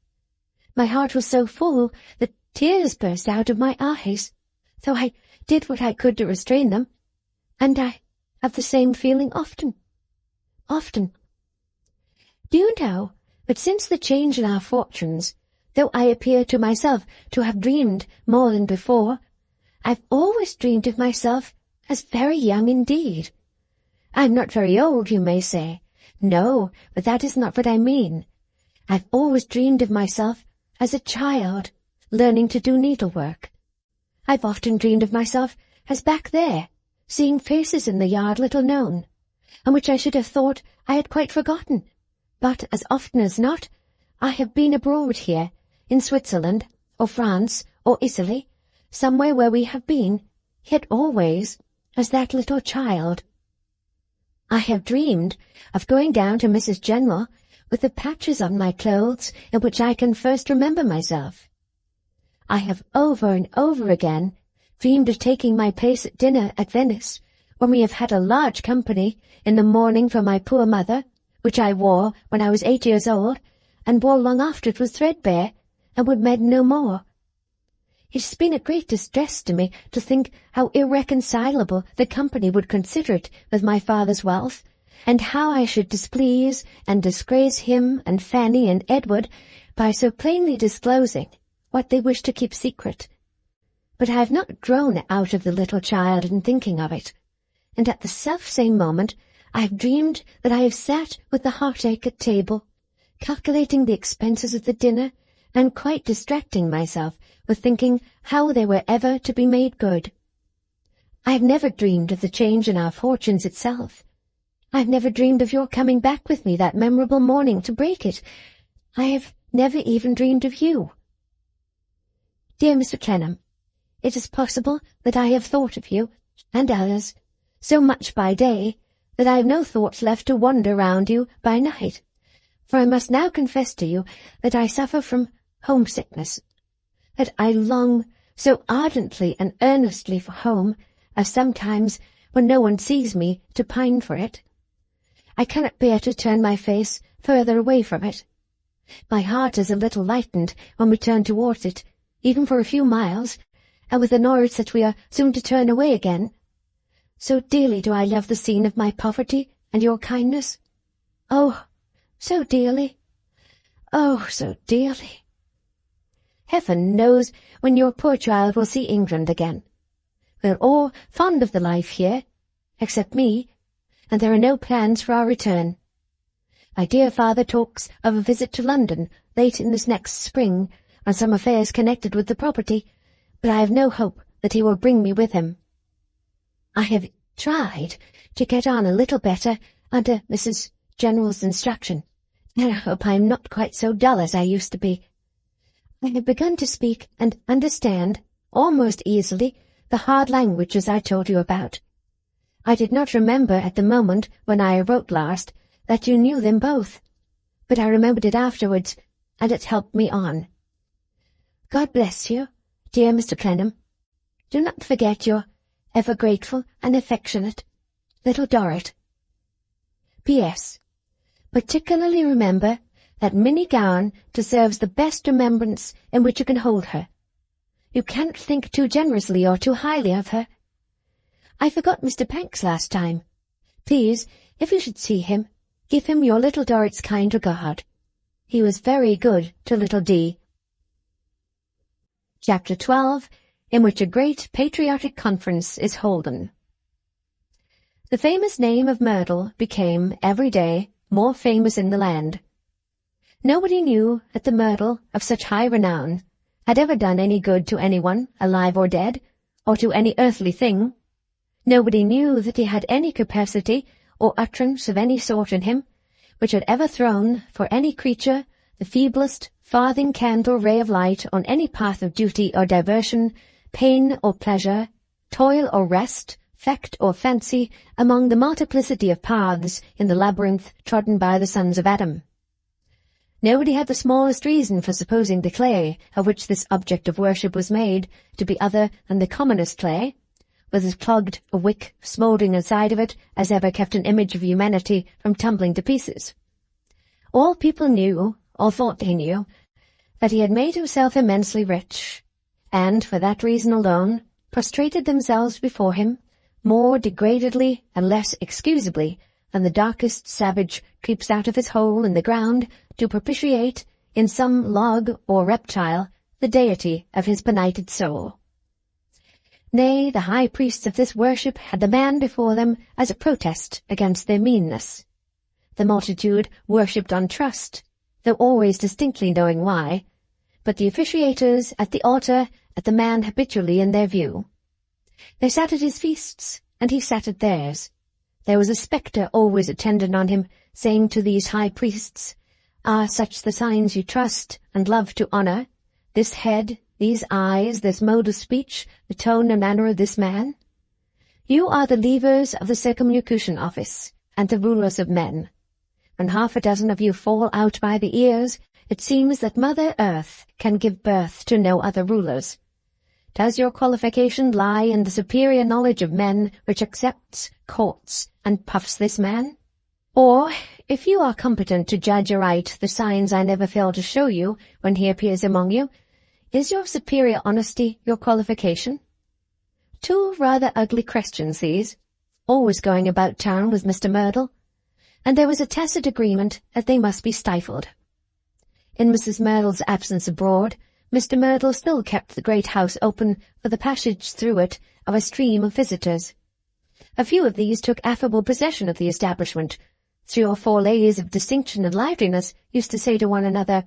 My heart was so full that tears burst out of my eyes, though I did what I could to restrain them, and I have the same feeling often. Do you know that since the change in our fortunes, though I appear to myself to have dreamed more than before, I've always dreamed of myself as very young indeed. I'm not very old, you may say. No, but that is not what I mean. I've always dreamed of myself as a child, learning to do needlework. I've often dreamed of myself as back there, seeing faces in the yard little known, and which I should have thought I had quite forgotten. But as often as not, I have been abroad here, in Switzerland, or France, or Italy, somewhere where we have been, yet always as that little child. I have dreamed of going down to Mrs. General with the patches on my clothes in which I can first remember myself. I have over and over again dreamed of taking my place at dinner at Venice, when we have had a large company in the morning for my poor mother, which I wore when I was 8 years old, and wore long after it was threadbare, and would mend no more. It has been a great distress to me to think how irreconcilable the company would consider it with my father's wealth, and how I should displease and disgrace him and Fanny and Edward by so plainly disclosing what they wish to keep secret. But I have not grown out of the little child in thinking of it, and at the self-same moment I have dreamed that I have sat with the heartache at table, calculating the expenses of the dinner, and quite distracting myself with thinking how they were ever to be made good. I have never dreamed of the change in our fortunes itself. I have never dreamed of your coming back with me that memorable morning to break it. I have never even dreamed of you. Dear Mr. Clennam, it is possible that I have thought of you, and others, so much by day, that I have no thoughts left to wander round you by night, for I must now confess to you that I suffer from homesickness, that I long so ardently and earnestly for home, as sometimes, when no one sees me, to pine for it. I cannot bear to turn my face further away from it. My heart is a little lightened when we turn towards it, even for a few miles, and with the knowledge that we are soon to turn away again. So dearly do I love the scene of my poverty and your kindness. Oh, so dearly. Oh, so dearly. Heaven knows when your poor child will see England again. We're all fond of the life here, except me, and there are no plans for our return. My dear father talks of a visit to London late in this next spring, on some affairs connected with the property, but I have no hope that he will bring me with him. I have tried to get on a little better under Mrs. General's instruction, I hope I am not quite so dull as I used to be. I have begun to speak and understand, almost easily, the hard languages I told you about. I did not remember at the moment when I wrote last that you knew them both, but I remembered it afterwards, and it helped me on. God bless you, dear Mr. Clennam. Do not forget your ever grateful and affectionate little Dorrit. P.S. Particularly remember that Minnie Gowan deserves the best remembrance in which you can hold her. You can't think too generously or too highly of her. I forgot Mr. Panks last time. Please, if you should see him, give him your little Dorrit's kind regard. He was very good to little D. Chapter 12, in which a great patriotic conference is holden. The famous name of Merdle became, every day, more famous in the land. Nobody knew that the Merdle, of such high renown, had ever done any good to anyone, alive or dead, or to any earthly thing. Nobody knew that he had any capacity or utterance of any sort in him, which had ever thrown, for any creature, the feeblest farthing candle ray of light on any path of duty or diversion, pain or pleasure, toil or rest, fact or fancy, among the multiplicity of paths in the labyrinth trodden by the sons of Adam. Nobody had the smallest reason for supposing the clay of which this object of worship was made to be other than the commonest clay, with as plugged a wick smouldering inside of it as ever kept an image of humanity from tumbling to pieces. All people knew, or thought they knew, that he had made himself immensely rich, and, for that reason alone, prostrated themselves before him, more degradedly and less excusably than the darkest savage creeps out of his hole in the ground to propitiate, in some log or reptile, the deity of his benighted soul. Nay, the high priests of this worship had the man before them as a protest against their meanness. The multitude worshipped on trust, though always distinctly knowing why, but the officiators at the altar had the man habitually in their view. They sat at his feasts, and he sat at theirs. There was a spectre always attendant on him, saying to these high priests, "Are such the signs you trust and love to honour, this head, these eyes, this mode of speech, the tone and manner of this man? You are the levers of the circumlocution office, and the rulers of men. When half a dozen of you fall out by the ears, it seems that Mother Earth can give birth to no other rulers. Does your qualification lie in the superior knowledge of men which accepts, courts, and puffs this man? Or, if you are competent to judge aright the signs I never fail to show you when he appears among you, is your superior honesty your qualification?" Two rather ugly questions these, always going about town with Mr. Merdle, and there was a tacit agreement that they must be stifled. In Mrs. Merdle's absence abroad, Mr. Merdle still kept the great house open for the passage through it of a stream of visitors. A few of these took affable possession of the establishment. 3 or 4 ladies of distinction and liveliness used to say to one another,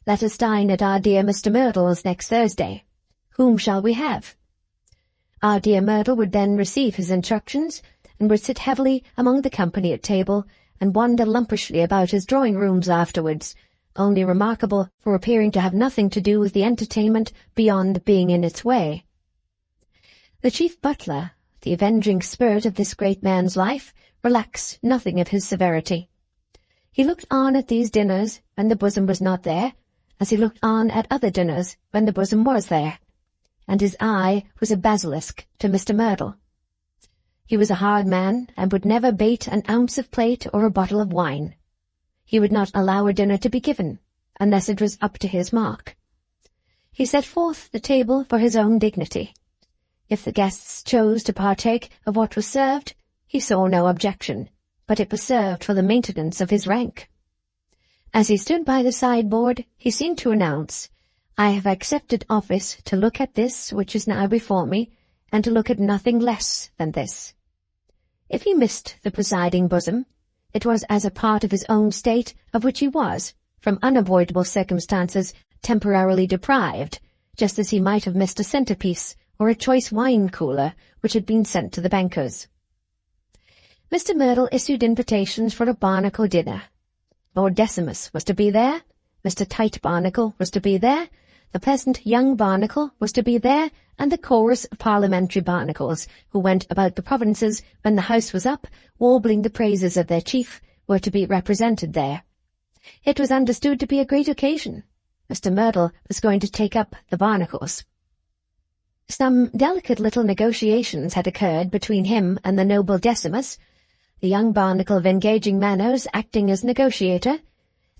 "Let us dine at our dear Mr. Merdle's next Thursday. Whom shall we have?" Our dear Merdle would then receive his instructions, and would sit heavily among the company at table, and wander lumpishly about his drawing-rooms afterwards, only remarkable for appearing to have nothing to do with the entertainment beyond being in its way. The chief butler, the avenging spirit of this great man's life, relaxed nothing of his severity. He looked on at these dinners when the bosom was not there, as he looked on at other dinners when the bosom was there, and his eye was a basilisk to Mr. Merdle. He was a hard man, and would never bate an ounce of plate or a bottle of wine. He would not allow a dinner to be given, unless it was up to his mark. He set forth the table for his own dignity. If the guests chose to partake of what was served, he saw no objection, but it was served for the maintenance of his rank. As he stood by the sideboard, he seemed to announce, "I have accepted office to look at this which is now before me, and to look at nothing less than this." If he missed the presiding bosom, it was as a part of his own state of which he was, from unavoidable circumstances, temporarily deprived, just as he might have missed a centrepiece or a choice wine-cooler which had been sent to the bankers. Mr. Merdle issued invitations for a barnacle dinner. Lord Decimus was to be there, Mr. Tight Barnacle was to be there, the pleasant young Barnacle was to be there, and the chorus of parliamentary barnacles, who went about the provinces when the house was up, warbling the praises of their chief, were to be represented there. It was understood to be a great occasion. Mr. Merdle was going to take up the barnacles. Some delicate little negotiations had occurred between him and the noble Decimus, the young Barnacle of engaging manners acting as negotiator,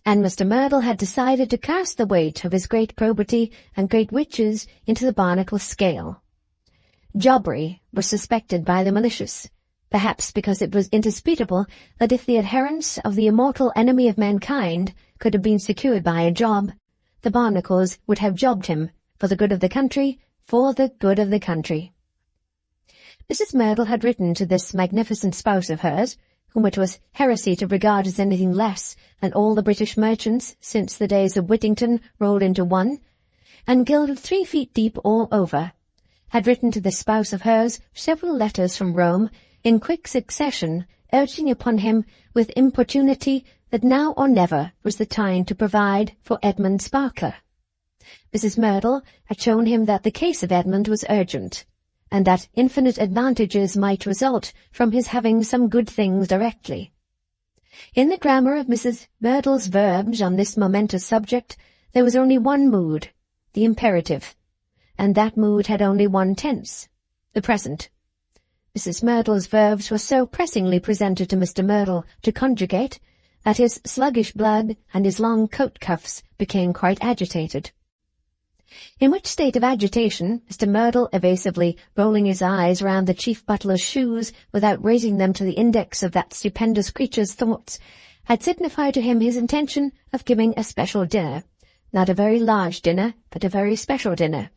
and Mr. Merdle had decided to cast the weight of his great probity and great riches into the Barnacle scale. Jobbery was suspected by the malicious, perhaps because it was indisputable that if the adherents of the immortal enemy of mankind could have been secured by a job, the Barnacles would have jobbed him for the good of the country, for the good of the country. Mrs. Merdle had written to this magnificent spouse of hers, whom it was heresy to regard as anything less than all the British merchants since the days of Whittington rolled into one, and gilded 3 feet deep all over, had written to this spouse of hers several letters from Rome in quick succession, urging upon him with importunity that now or never was the time to provide for Edmund Sparkler. Mrs. Merdle had shown him that the case of Edmund was urgent, and that infinite advantages might result from his having some good things directly. In the grammar of Mrs. Merdle's verbs on this momentous subject there was only one mood, the imperative, and that mood had only one tense, the present. Mrs. Merdle's verbs were so pressingly presented to Mr. Merdle to conjugate that his sluggish blood and his long coat cuffs became quite agitated. In which state of agitation, Mr. Merdle, evasively rolling his eyes round the chief butler's shoes without raising them to the index of that stupendous creature's thoughts, had signified to him his intention of giving a special dinner, not a very large dinner, but a very special dinner.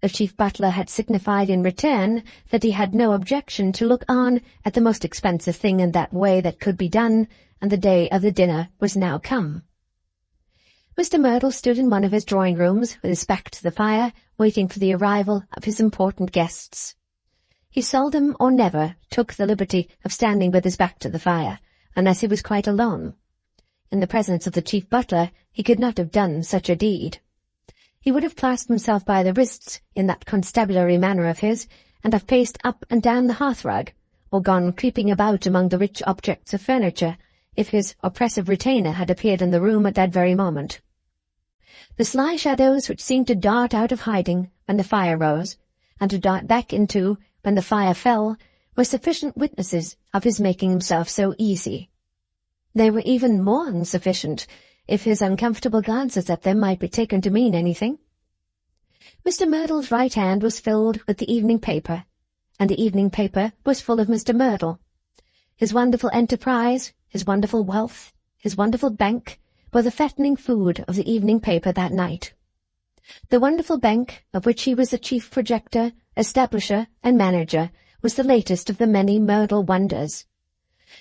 The chief butler had signified in return that he had no objection to look on at the most expensive thing in that way that could be done, and the day of the dinner was now come. Mr. Merdle stood in one of his drawing-rooms with his back to the fire, waiting for the arrival of his important guests. He seldom or never took the liberty of standing with his back to the fire, unless he was quite alone. In the presence of the chief butler he could not have done such a deed. He would have clasped himself by the wrists in that constabulary manner of his, and have paced up and down the hearthrug, or gone creeping about among the rich objects of furniture, if his oppressive retainer had appeared in the room at that very moment. The sly shadows which seemed to dart out of hiding when the fire rose, and to dart back into when the fire fell, were sufficient witnesses of his making himself so easy. They were even more than sufficient, if his uncomfortable glances at them might be taken to mean anything. Mr. Merdle's right hand was filled with the evening paper, and the evening paper was full of Mr. Merdle. His wonderful enterprise, his wonderful wealth, his wonderful bank, were the fattening food of the evening paper that night. The wonderful bank, of which he was the chief projector, establisher, and manager, was the latest of the many Merdle wonders.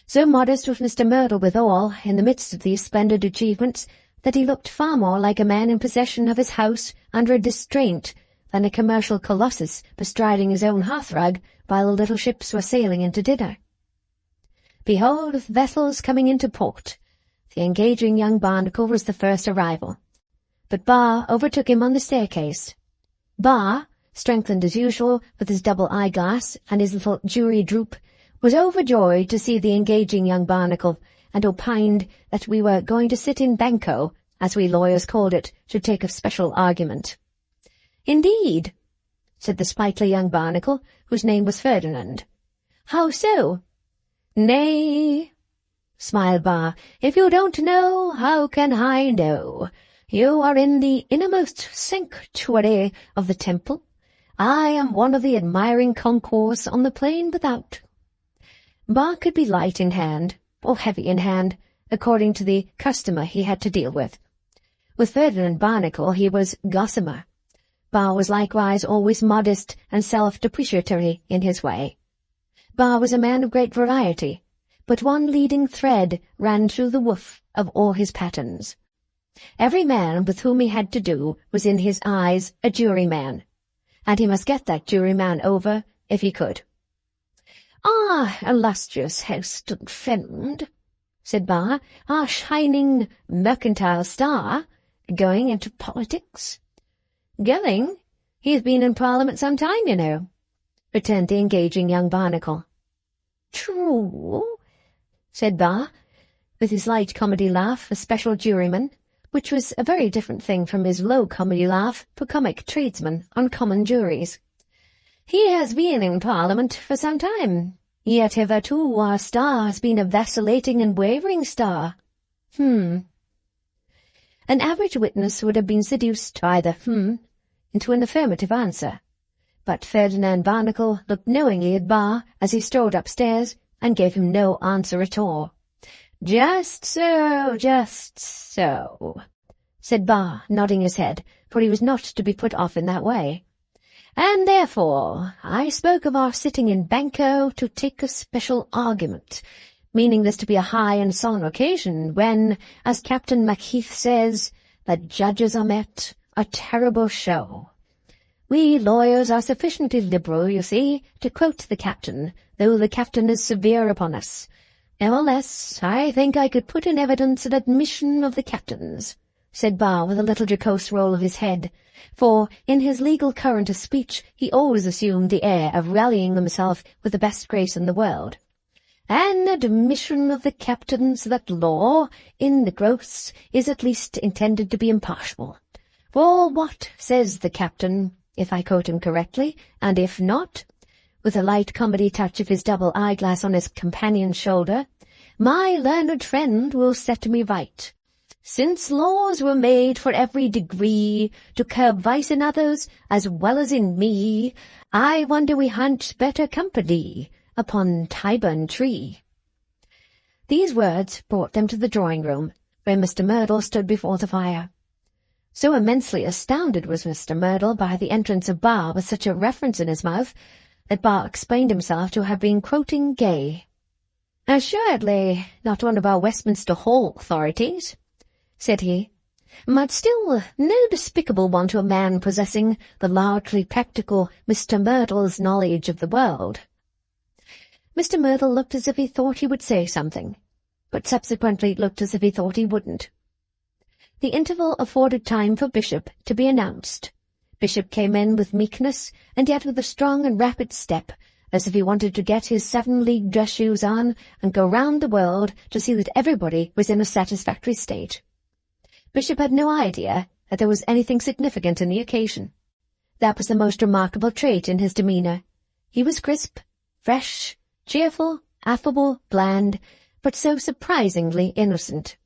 So modest was Mr. Merdle withal, in the midst of these splendid achievements, that he looked far more like a man in possession of his house under a distraint than a commercial colossus bestriding his own hearthrug while the little ships were sailing into dinner. Behold the vessels coming into port. The engaging young Barnacle was the first arrival, but Bar overtook him on the staircase. Bar, strengthened as usual with his double eyeglass and his little jury droop, was overjoyed to see the engaging young Barnacle, and opined that we were going to sit in banco, as we lawyers called it, to take a special argument. "Indeed," said the sprightly young Barnacle, whose name was Ferdinand. "How so?" "Nay," smiled Bar, "if you don't know, how can I know? You are in the innermost sanctuary of the temple. I am one of the admiring concourse on the plain without." Bar could be light in hand, or heavy in hand, according to the customer he had to deal with. With Ferdinand Barnacle he was gossamer. Bar was likewise always modest and self-depreciatory in his way. Bar was a man of great variety, but one leading thread ran through the woof of all his patterns. Every man with whom he had to do was in his eyes a juryman, and he must get that juryman over if he could. "Ah, illustrious host and friend," said Bar, "our shining mercantile star, going into politics?" "Going? He's been in Parliament some time, you know," returned the engaging young Barnacle. "True," said Bar, with his light comedy laugh for special jurymen, which was a very different thing from his low comedy laugh for comic tradesmen on common juries. "He has been in Parliament for some time, yet hitherto our star has been a vacillating and wavering star." An average witness would have been seduced by the into an affirmative answer, but Ferdinand Barnacle looked knowingly at Bar as he strode upstairs and gave him no answer at all. "Just so, said Bar, nodding his head, for he was not to be put off in that way. "And therefore I spoke of our sitting in Banco to take a special argument, meaning this to be a high and solemn occasion when, as Captain Macheath says, the judges are met, a terrible show. We lawyers are sufficiently liberal, you see, to quote the captain, though the captain is severe upon us. Nevertheless, I think I could put in evidence an admission of the captain's," said Bar with a little jocose roll of his head, for in his legal current of speech he always assumed the air of rallying himself with the best grace in the world. "An admission of the captain's that law, in the gross, is at least intended to be impartial. For what says the captain, if I quote him correctly, and if not?" with a light comedy touch of his double eyeglass on his companion's shoulder, "my learned friend will set me right. Since laws were made for every degree, to curb vice in others as well as in me, I wonder we ha'n't better company upon Tyburn Tree." These words brought them to the drawing-room, where Mr. Merdle stood before the fire. So immensely astounded was Mr. Merdle by the entrance of Bar with such a reference in his mouth, that Bar explained himself to have been quoting Gay. "Assuredly not one of our Westminster Hall authorities," said he, "but still no despicable one to a man possessing the largely practical Mr. Merdle's knowledge of the world." Mr. Merdle looked as if he thought he would say something, but subsequently looked as if he thought he wouldn't. The interval afforded time for Bishop to be announced. Bishop came in with meekness, and yet with a strong and rapid step, as if he wanted to get his 7-league dress shoes on and go round the world to see that everybody was in a satisfactory state. Bishop had no idea that there was anything significant in the occasion. That was the most remarkable trait in his demeanour. He was crisp, fresh, cheerful, affable, bland, but so surprisingly innocent.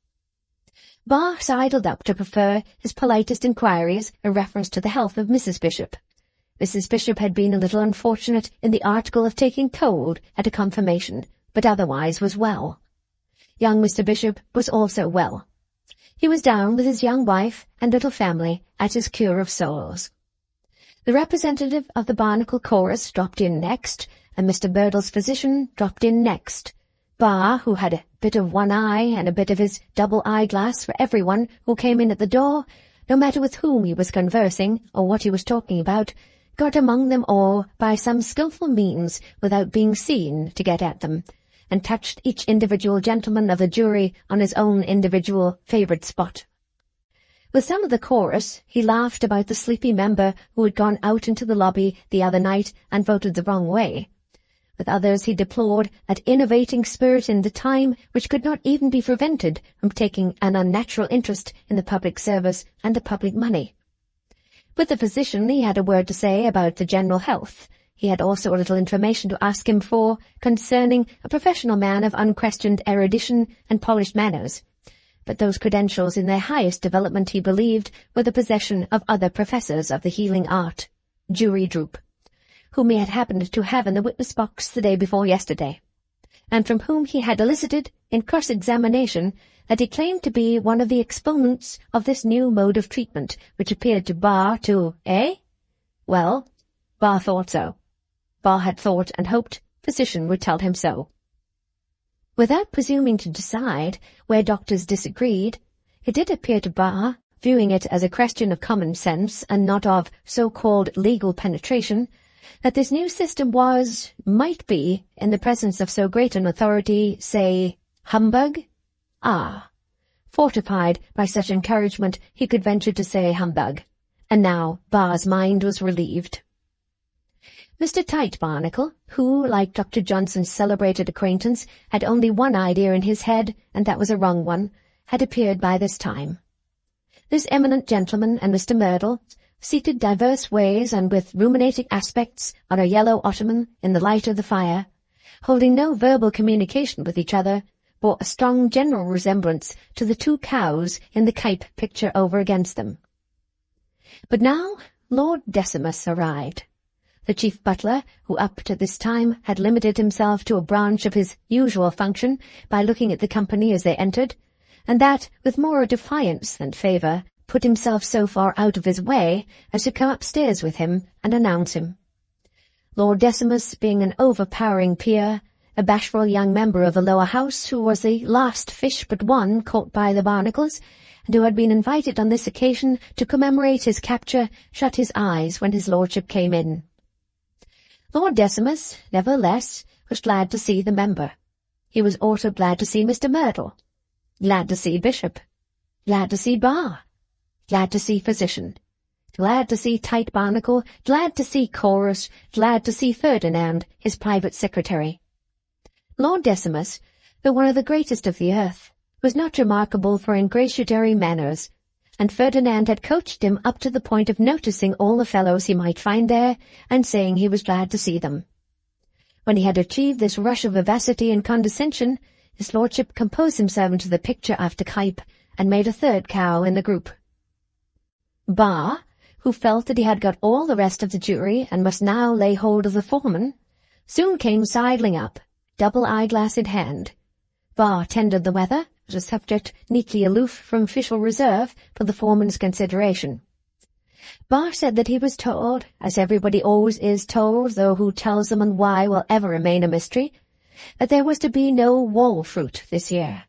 Bar sidled up to prefer his politest inquiries in reference to the health of Mrs. Bishop. Mrs. Bishop had been a little unfortunate in the article of taking cold at a confirmation, but otherwise was well. Young Mr. Bishop was also well. He was down with his young wife and little family at his cure of souls. The representative of the Barnacle chorus dropped in next, and Mr. Merdle's physician dropped in next. Bar, who had a bit of one eye and a bit of his double eyeglass for everyone who came in at the door, no matter with whom he was conversing or what he was talking about, got among them all by some skilful means without being seen to get at them, and touched each individual gentleman of the jury on his own individual favourite spot. With some of the chorus, he laughed about the sleepy member who had gone out into the lobby the other night and voted the wrong way. With others he deplored that innovating spirit in the time which could not even be prevented from taking an unnatural interest in the public service and the public money. With the physician he had a word to say about the general health. He had also a little information to ask him for concerning a professional man of unquestioned erudition and polished manners. But those credentials in their highest development, he believed, were the possession of other professors of the healing art, jury droop, whom he had happened to have in the witness box the day before yesterday, and from whom he had elicited, in cross-examination, that he claimed to be one of the exponents of this new mode of treatment, which appeared to Bar to, Well, Bar thought so. Bar had thought and hoped physician would tell him so. Without presuming to decide where doctors disagreed, it did appear to Bar, viewing it as a question of common sense and not of so-called legal penetration, that this new system might be, in the presence of so great an authority, say, humbug, Ah! Fortified by such encouragement, he could venture to say humbug. And now Bar's mind was relieved. Mr. Tite Barnacle, who, like Dr. Johnson's celebrated acquaintance, had only one idea in his head, and that was a wrong one, had appeared by this time. This eminent gentleman and Mr. Merdle, seated diverse ways and with ruminating aspects on a yellow ottoman in the light of the fire, holding no verbal communication with each other, bore a strong general resemblance to the two cows in the Cuyp picture over against them. But now Lord Decimus arrived. The chief butler, who up to this time had limited himself to a branch of his usual function by looking at the company as they entered, and that with more defiance than favour, put himself so far out of his way as to come upstairs with him and announce him. Lord Decimus, being an overpowering peer, a bashful young member of the lower house, who was the last fish but one caught by the Barnacles, and who had been invited on this occasion to commemorate his capture, shut his eyes when his lordship came in. Lord Decimus, nevertheless, was glad to see the member. He was also glad to see Mr. Merdle, glad to see Bishop, glad to see Bar, glad to see Physician, glad to see Tite Barnacle, glad to see Chorus, glad to see Ferdinand, his private secretary. Lord Decimus, though one of the greatest of the earth, was not remarkable for ingratiatory manners, and Ferdinand had coached him up to the point of noticing all the fellows he might find there, and saying he was glad to see them. When he had achieved this rush of vivacity and condescension, his lordship composed himself into the picture after Cuyp, and made a third cow in the group. Bar, who felt that he had got all the rest of the jury and must now lay hold of the foreman, soon came sidling up, double eyeglass in hand. Bar tendered the weather, as a subject neatly aloof from official reserve for the foreman's consideration. Bar said that he was told, as everybody always is told, though who tells them and why will ever remain a mystery, that there was to be no wall fruit this year.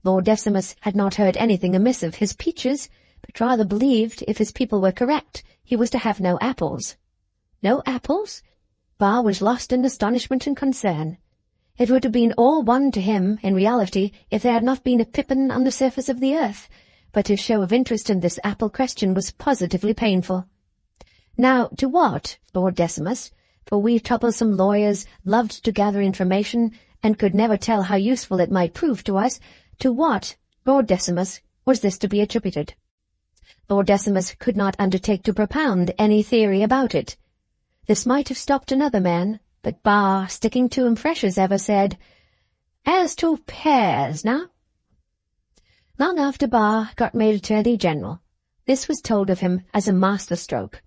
Lord Decimus had not heard anything amiss of his peaches, but rather believed, if his people were correct, he was to have no apples. No apples? Bar was lost in astonishment and concern. It would have been all one to him, in reality, if there had not been a pippin on the surface of the earth, but his show of interest in this apple question was positively painful. Now, to what, Lord Decimus, for we troublesome lawyers loved to gather information, and could never tell how useful it might prove to us, to what, Lord Decimus, was this to be attributed? Lord Decimus could not undertake to propound any theory about it. This might have stopped another man, but Bar, sticking to him fresh as ever, said, "As to pears, now." Long after Bar got made Attorney General, this was told of him as a masterstroke.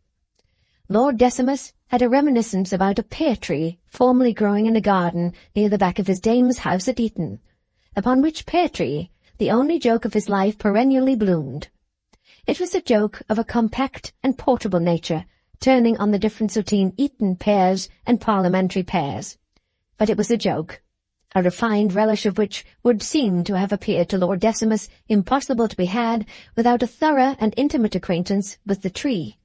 Lord Decimus had a reminiscence about a pear tree formerly growing in a garden near the back of his dame's house at Eton, upon which pear tree the only joke of his life perennially bloomed. It was a joke of a compact and portable nature, turning on the difference between Eton pears and parliamentary pears. But it was a joke, a refined relish of which would seem to have appeared to Lord Decimus impossible to be had without a thorough and intimate acquaintance with the tree.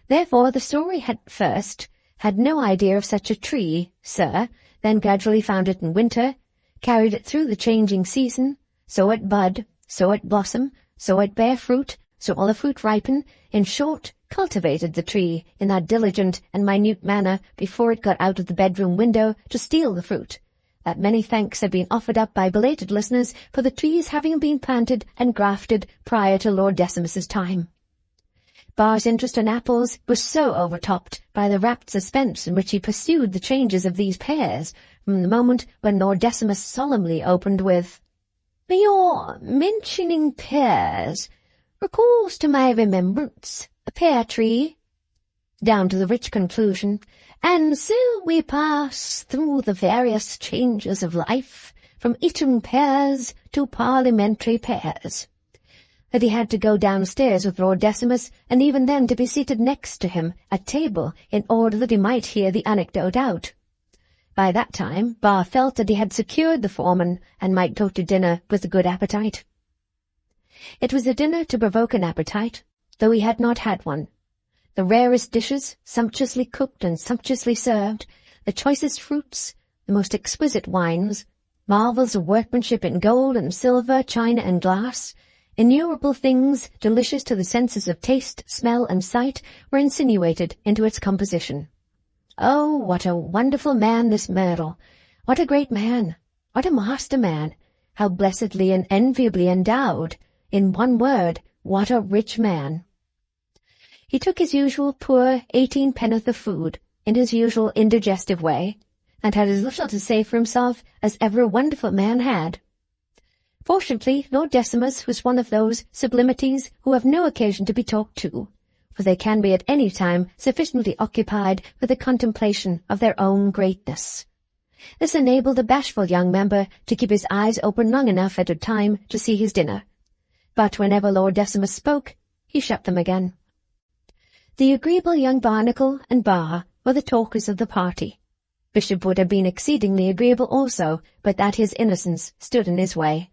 Therefore the story had first had no idea of such a tree, sir, then gradually found it in winter, carried it through the changing season, saw it bud, saw it blossom, saw it bear fruit, saw all the fruit ripen, in short, cultivated the tree in that diligent and minute manner before it got out of the bedroom window to steal the fruit, that many thanks have been offered up by belated listeners for the trees having been planted and grafted prior to Lord Decimus's time. Bar's interest in apples was so overtopped by the rapt suspense in which he pursued the changes of these pears, from the moment when Lord Decimus solemnly opened with, "Your mentioning pears recalls to my remembrance a pear tree," down to the rich conclusion, "and so we pass through the various changes of life, from Eton pears to parliamentary pears," that he had to go downstairs with Lord Decimus, and even then to be seated next to him at table in order that he might hear the anecdote out. By that time Bar felt that he had secured the foreman, and might go to dinner with a good appetite. It was a dinner to provoke an appetite, though he had not had one. The rarest dishes, sumptuously cooked and sumptuously served, the choicest fruits, the most exquisite wines, marvels of workmanship in gold and silver, china and glass, innumerable things delicious to the senses of taste, smell, and sight were insinuated into its composition. Oh, what a wonderful man this Merdle! What a great man! What a master man! How blessedly and enviably endowed! In one word, what a rich man! He took his usual poor 18 penn'orth of food in his usual indigestive way, and had as little to say for himself as ever a wonderful man had. Fortunately, Lord Decimus was one of those sublimities who have no occasion to be talked to, for they can be at any time sufficiently occupied with the contemplation of their own greatness. This enabled the bashful young member to keep his eyes open long enough at a time to see his dinner, but whenever Lord Decimus spoke, he shut them again. The agreeable young Barnacle and Bar were the talkers of the party. Bishop would have been exceedingly agreeable also, but that his innocence stood in his way.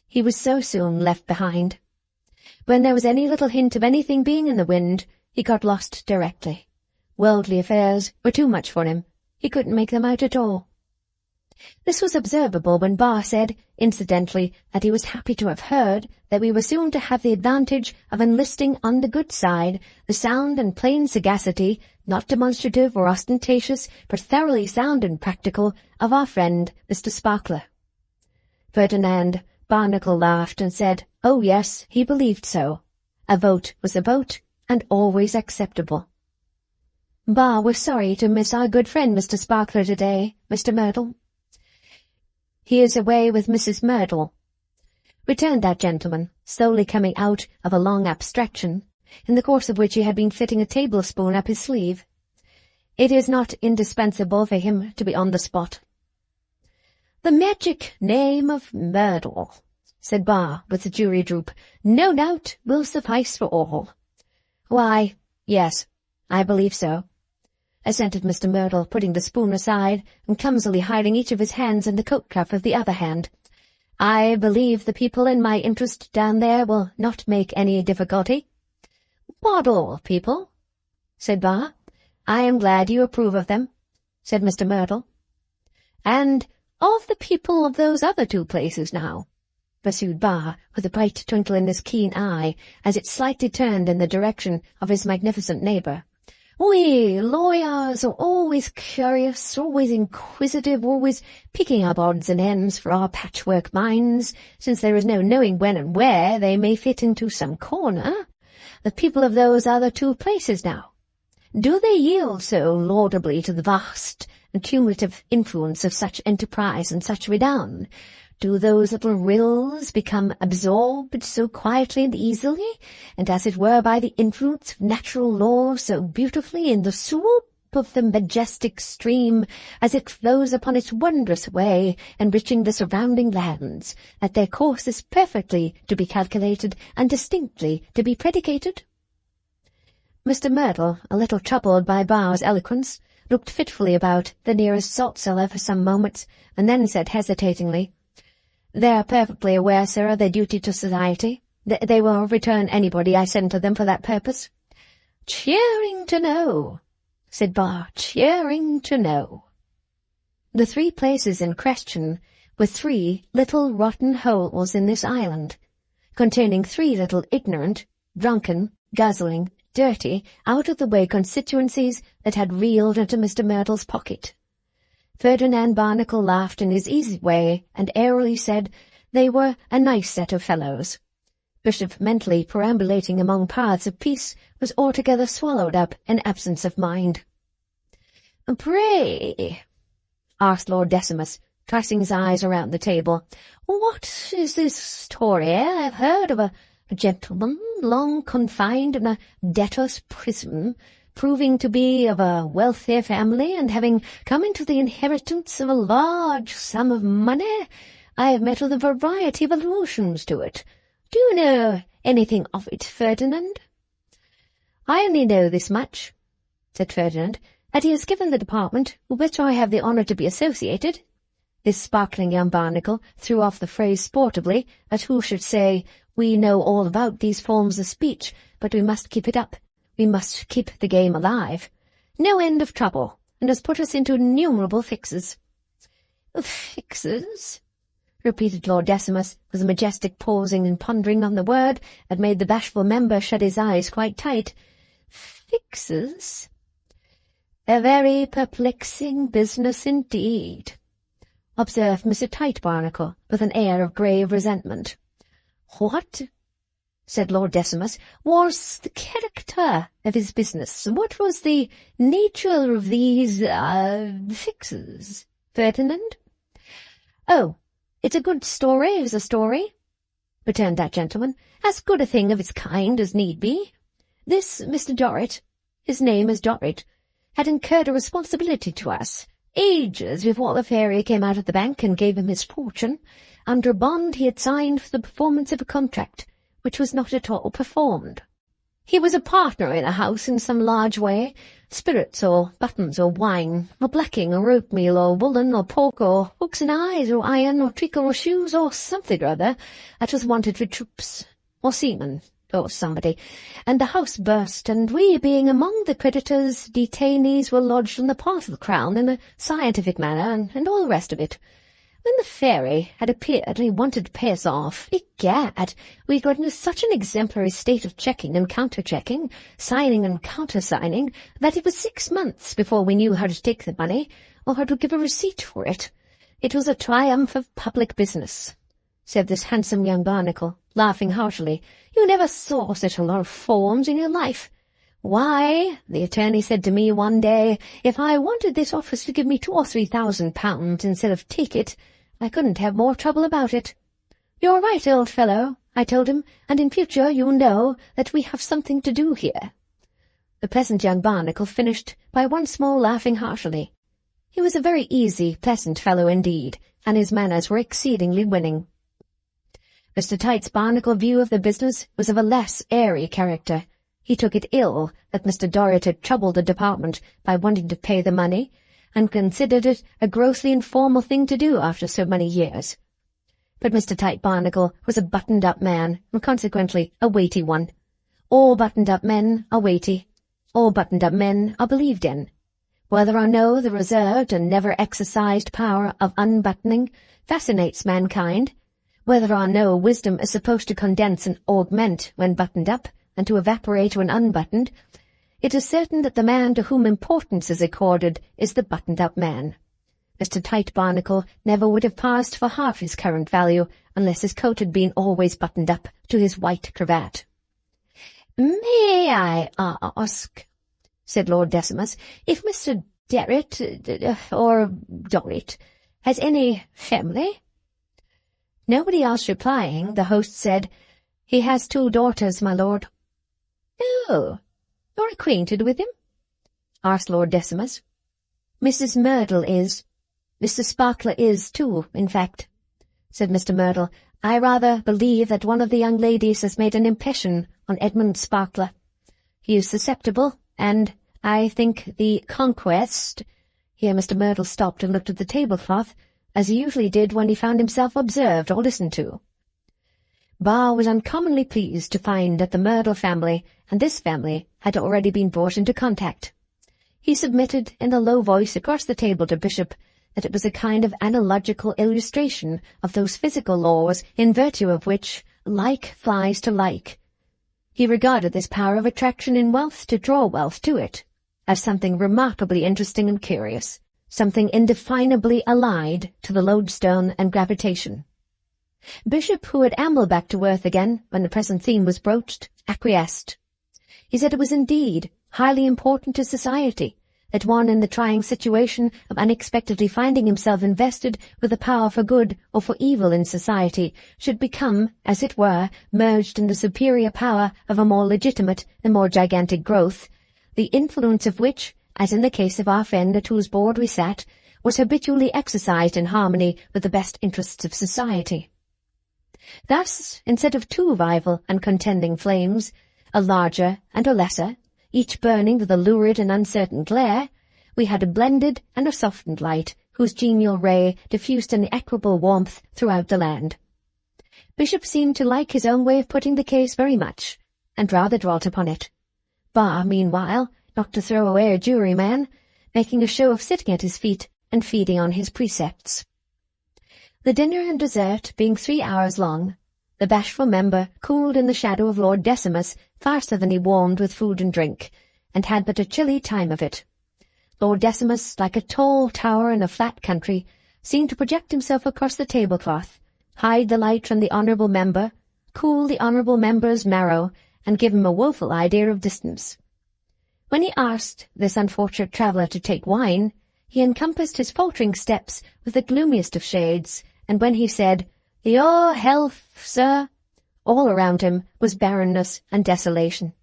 He was so soon left behind. When there was any little hint of anything being in the wind, he got lost directly. Worldly affairs were too much for him. He couldn't make them out at all. This was observable when Bar said, incidentally, that he was happy to have heard that we were soon to have the advantage of enlisting on the good side the sound and plain sagacity, not demonstrative or ostentatious, but thoroughly sound and practical, of our friend Mr. Sparkler. Ferdinand Barnacle laughed and said, oh yes, he believed so. A vote was a vote, and always acceptable. Bar was sorry to miss our good friend Mr. Sparkler today, Mr. Merdle. He is away with Mrs. Merdle, returned that gentleman, slowly coming out of a long abstraction, in the course of which he had been fitting a tablespoon up his sleeve. It is not indispensable for him to be on the spot. The magic name of Merdle, said Bar, with a jury droop, no doubt will suffice for all. Why, yes, I believe so, assented Mr. Merdle, putting the spoon aside and clumsily hiding each of his hands in the coat cuff of the other hand. I believe the people in my interest down there will not make any difficulty. What all people? Said Bar. I am glad you approve of them, said Mr. Merdle. And of the people of those other two places now, pursued Bar, with a bright twinkle in his keen eye, as it slightly turned in the direction of his magnificent neighbour. We lawyers are always curious, always inquisitive, always picking up odds and ends for our patchwork minds, since there is no knowing when and where they may fit into some corner. The people of those other two places now, do they yield so laudably to the vast and cumulative influence of such enterprise and such renown? Do those little rills become absorbed so quietly and easily, and as it were by the influence of natural law so beautifully in the swoop of the majestic stream as it flows upon its wondrous way, enriching the surrounding lands, that their course is perfectly to be calculated and distinctly to be predicated? Mr. Merdle, a little troubled by Bar's eloquence, looked fitfully about the nearest salt-cellar for some moments, and then said hesitatingly, They are perfectly aware, sir, of their duty to society. They will return anybody I send to them for that purpose. Cheering to know, said Bar, cheering to know. The three places in question were three little rotten holes in this island, containing three little ignorant, drunken, guzzling, dirty, out-of-the-way constituencies that had reeled into Mr. Merdle's pocket. Ferdinand Barnacle laughed in his easy way and airily said they were a nice set of fellows. Bishop, mentally perambulating among paths of peace, was altogether swallowed up in absence of mind. Pray, asked Lord Decimus, casting his eyes around the table, what is this story I have heard of a gentleman long confined in a debtors' prison, proving to be of a wealthy family and having come into the inheritance of a large sum of money? I have met with a variety of allusions to it. Do you know anything of it, Ferdinand? I only know this much, said Ferdinand, that he has given the department with which I have the honour to be associated. This sparkling young Barnacle threw off the phrase sportively, as who should say, we know all about these forms of speech, but we must keep it up. We must keep the game alive. No end of trouble, and has put us into innumerable fixes. Fixes? repeated Lord Decimus, with a majestic pausing and pondering on the word that made the bashful member shut his eyes quite tight. Fixes? A very perplexing business indeed, observed Mr. Tite-Barnacle, with an air of grave resentment. What, said Lord Decimus, was the character of his business? What was the nature of these, fixes, Ferdinand? Oh, it's a good story, is a story, returned that gentleman, as good a thing of its kind as need be. This Mr. Dorrit, his name is Dorrit, had incurred a responsibility to us, ages before the fairy came out of the bank and gave him his fortune, under a bond he had signed for the performance of a contract, which was not at all performed. He was a partner in a house in some large way, spirits or buttons or wine, or blacking or oatmeal or woolen or pork or hooks and eyes or iron or treacle or shoes or something or other that was wanted for troops or seamen or somebody, and the house burst, and we, being among the creditors, detainees were lodged on the part of the Crown in a scientific manner, and all the rest of it. When the fairy had appeared and he wanted to pay us off, egad, we got into such an exemplary state of checking and counter-checking, signing and counter-signing, that it was 6 months before we knew how to take the money, or how to give a receipt for it. It was a triumph of public business, said this handsome young Barnacle, laughing heartily. You never saw such a lot of forms in your life. Why, the attorney said to me one day, if I wanted this office to give me 2,000 or 3,000 pounds instead of take it, I couldn't have more trouble about it. You're right, old fellow, I told him, and in future you'll know that we have something to do here. The pleasant young Barnacle finished by once more laughing heartily. He was a very easy, pleasant fellow indeed, and his manners were exceedingly winning. Mr. Tite-Barnacle's view of the business was of a less airy character. He took it ill that Mr. Dorrit had troubled the department by wanting to pay the money, and considered it a grossly informal thing to do after so many years. But Mr. Tite-Barnacle was a buttoned-up man, and consequently a weighty one. All buttoned-up men are weighty. All buttoned-up men are believed in. Whether or no the reserved and never exercised power of unbuttoning fascinates mankind, whether or no wisdom is supposed to condense and augment when buttoned up, and to evaporate when unbuttoned, it is certain that the man to whom importance is accorded is the buttoned-up man. Mr. Tite-Barnacle never would have passed for half his current value unless his coat had been always buttoned up to his white cravat. "May I ask," said Lord Decimus, "if Mr. or Dorrit has any family?" Nobody else replying, the host said, "He has 2 daughters, my lord." "Oh, you're acquainted with him?" asked Lord Decimus. "Mrs. Merdle is. Mr. Sparkler is, too, in fact," said Mr. Merdle. "I rather believe that one of the young ladies has made an impression on Edmund Sparkler. He is susceptible, and I think the conquest—" Here Mr. Merdle stopped and looked at the tablecloth, as he usually did when he found himself observed or listened to. Bar was uncommonly pleased to find that the Merdle family and this family had already been brought into contact. He submitted in a low voice across the table to Bishop that it was a kind of analogical illustration of those physical laws in virtue of which like flies to like. He regarded this power of attraction in wealth to draw wealth to it as something remarkably interesting and curious, something indefinably allied to the lodestone and gravitation. Bishop, who had ambled back to earth again when the present theme was broached, acquiesced. He said it was indeed highly important to society that one in the trying situation of unexpectedly finding himself invested with a power for good or for evil in society should become, as it were, merged in the superior power of a more legitimate and more gigantic growth, the influence of which, as in the case of our friend at whose board we sat, was habitually exercised in harmony with the best interests of society. Thus, instead of 2 rival and contending flames, a larger and a lesser, each burning with a lurid and uncertain glare, we had a blended and a softened light, whose genial ray diffused an equable warmth throughout the land. Bishop seemed to like his own way of putting the case very much, and rather dwelt upon it. Bar, meanwhile, not to throw away a juryman, making a show of sitting at his feet and feeding on his precepts. The dinner and dessert being 3 hours long, the bashful member cooled in the shadow of Lord Decimus faster than he warmed with food and drink, and had but a chilly time of it. Lord Decimus, like a tall tower in a flat country, seemed to project himself across the tablecloth, hide the light from the honourable member, cool the honourable member's marrow, and give him a woeful idea of distance. When he asked this unfortunate traveller to take wine, he encompassed his faltering steps with the gloomiest of shades, and when he said, "Your health, sir," all around him was barrenness and desolation.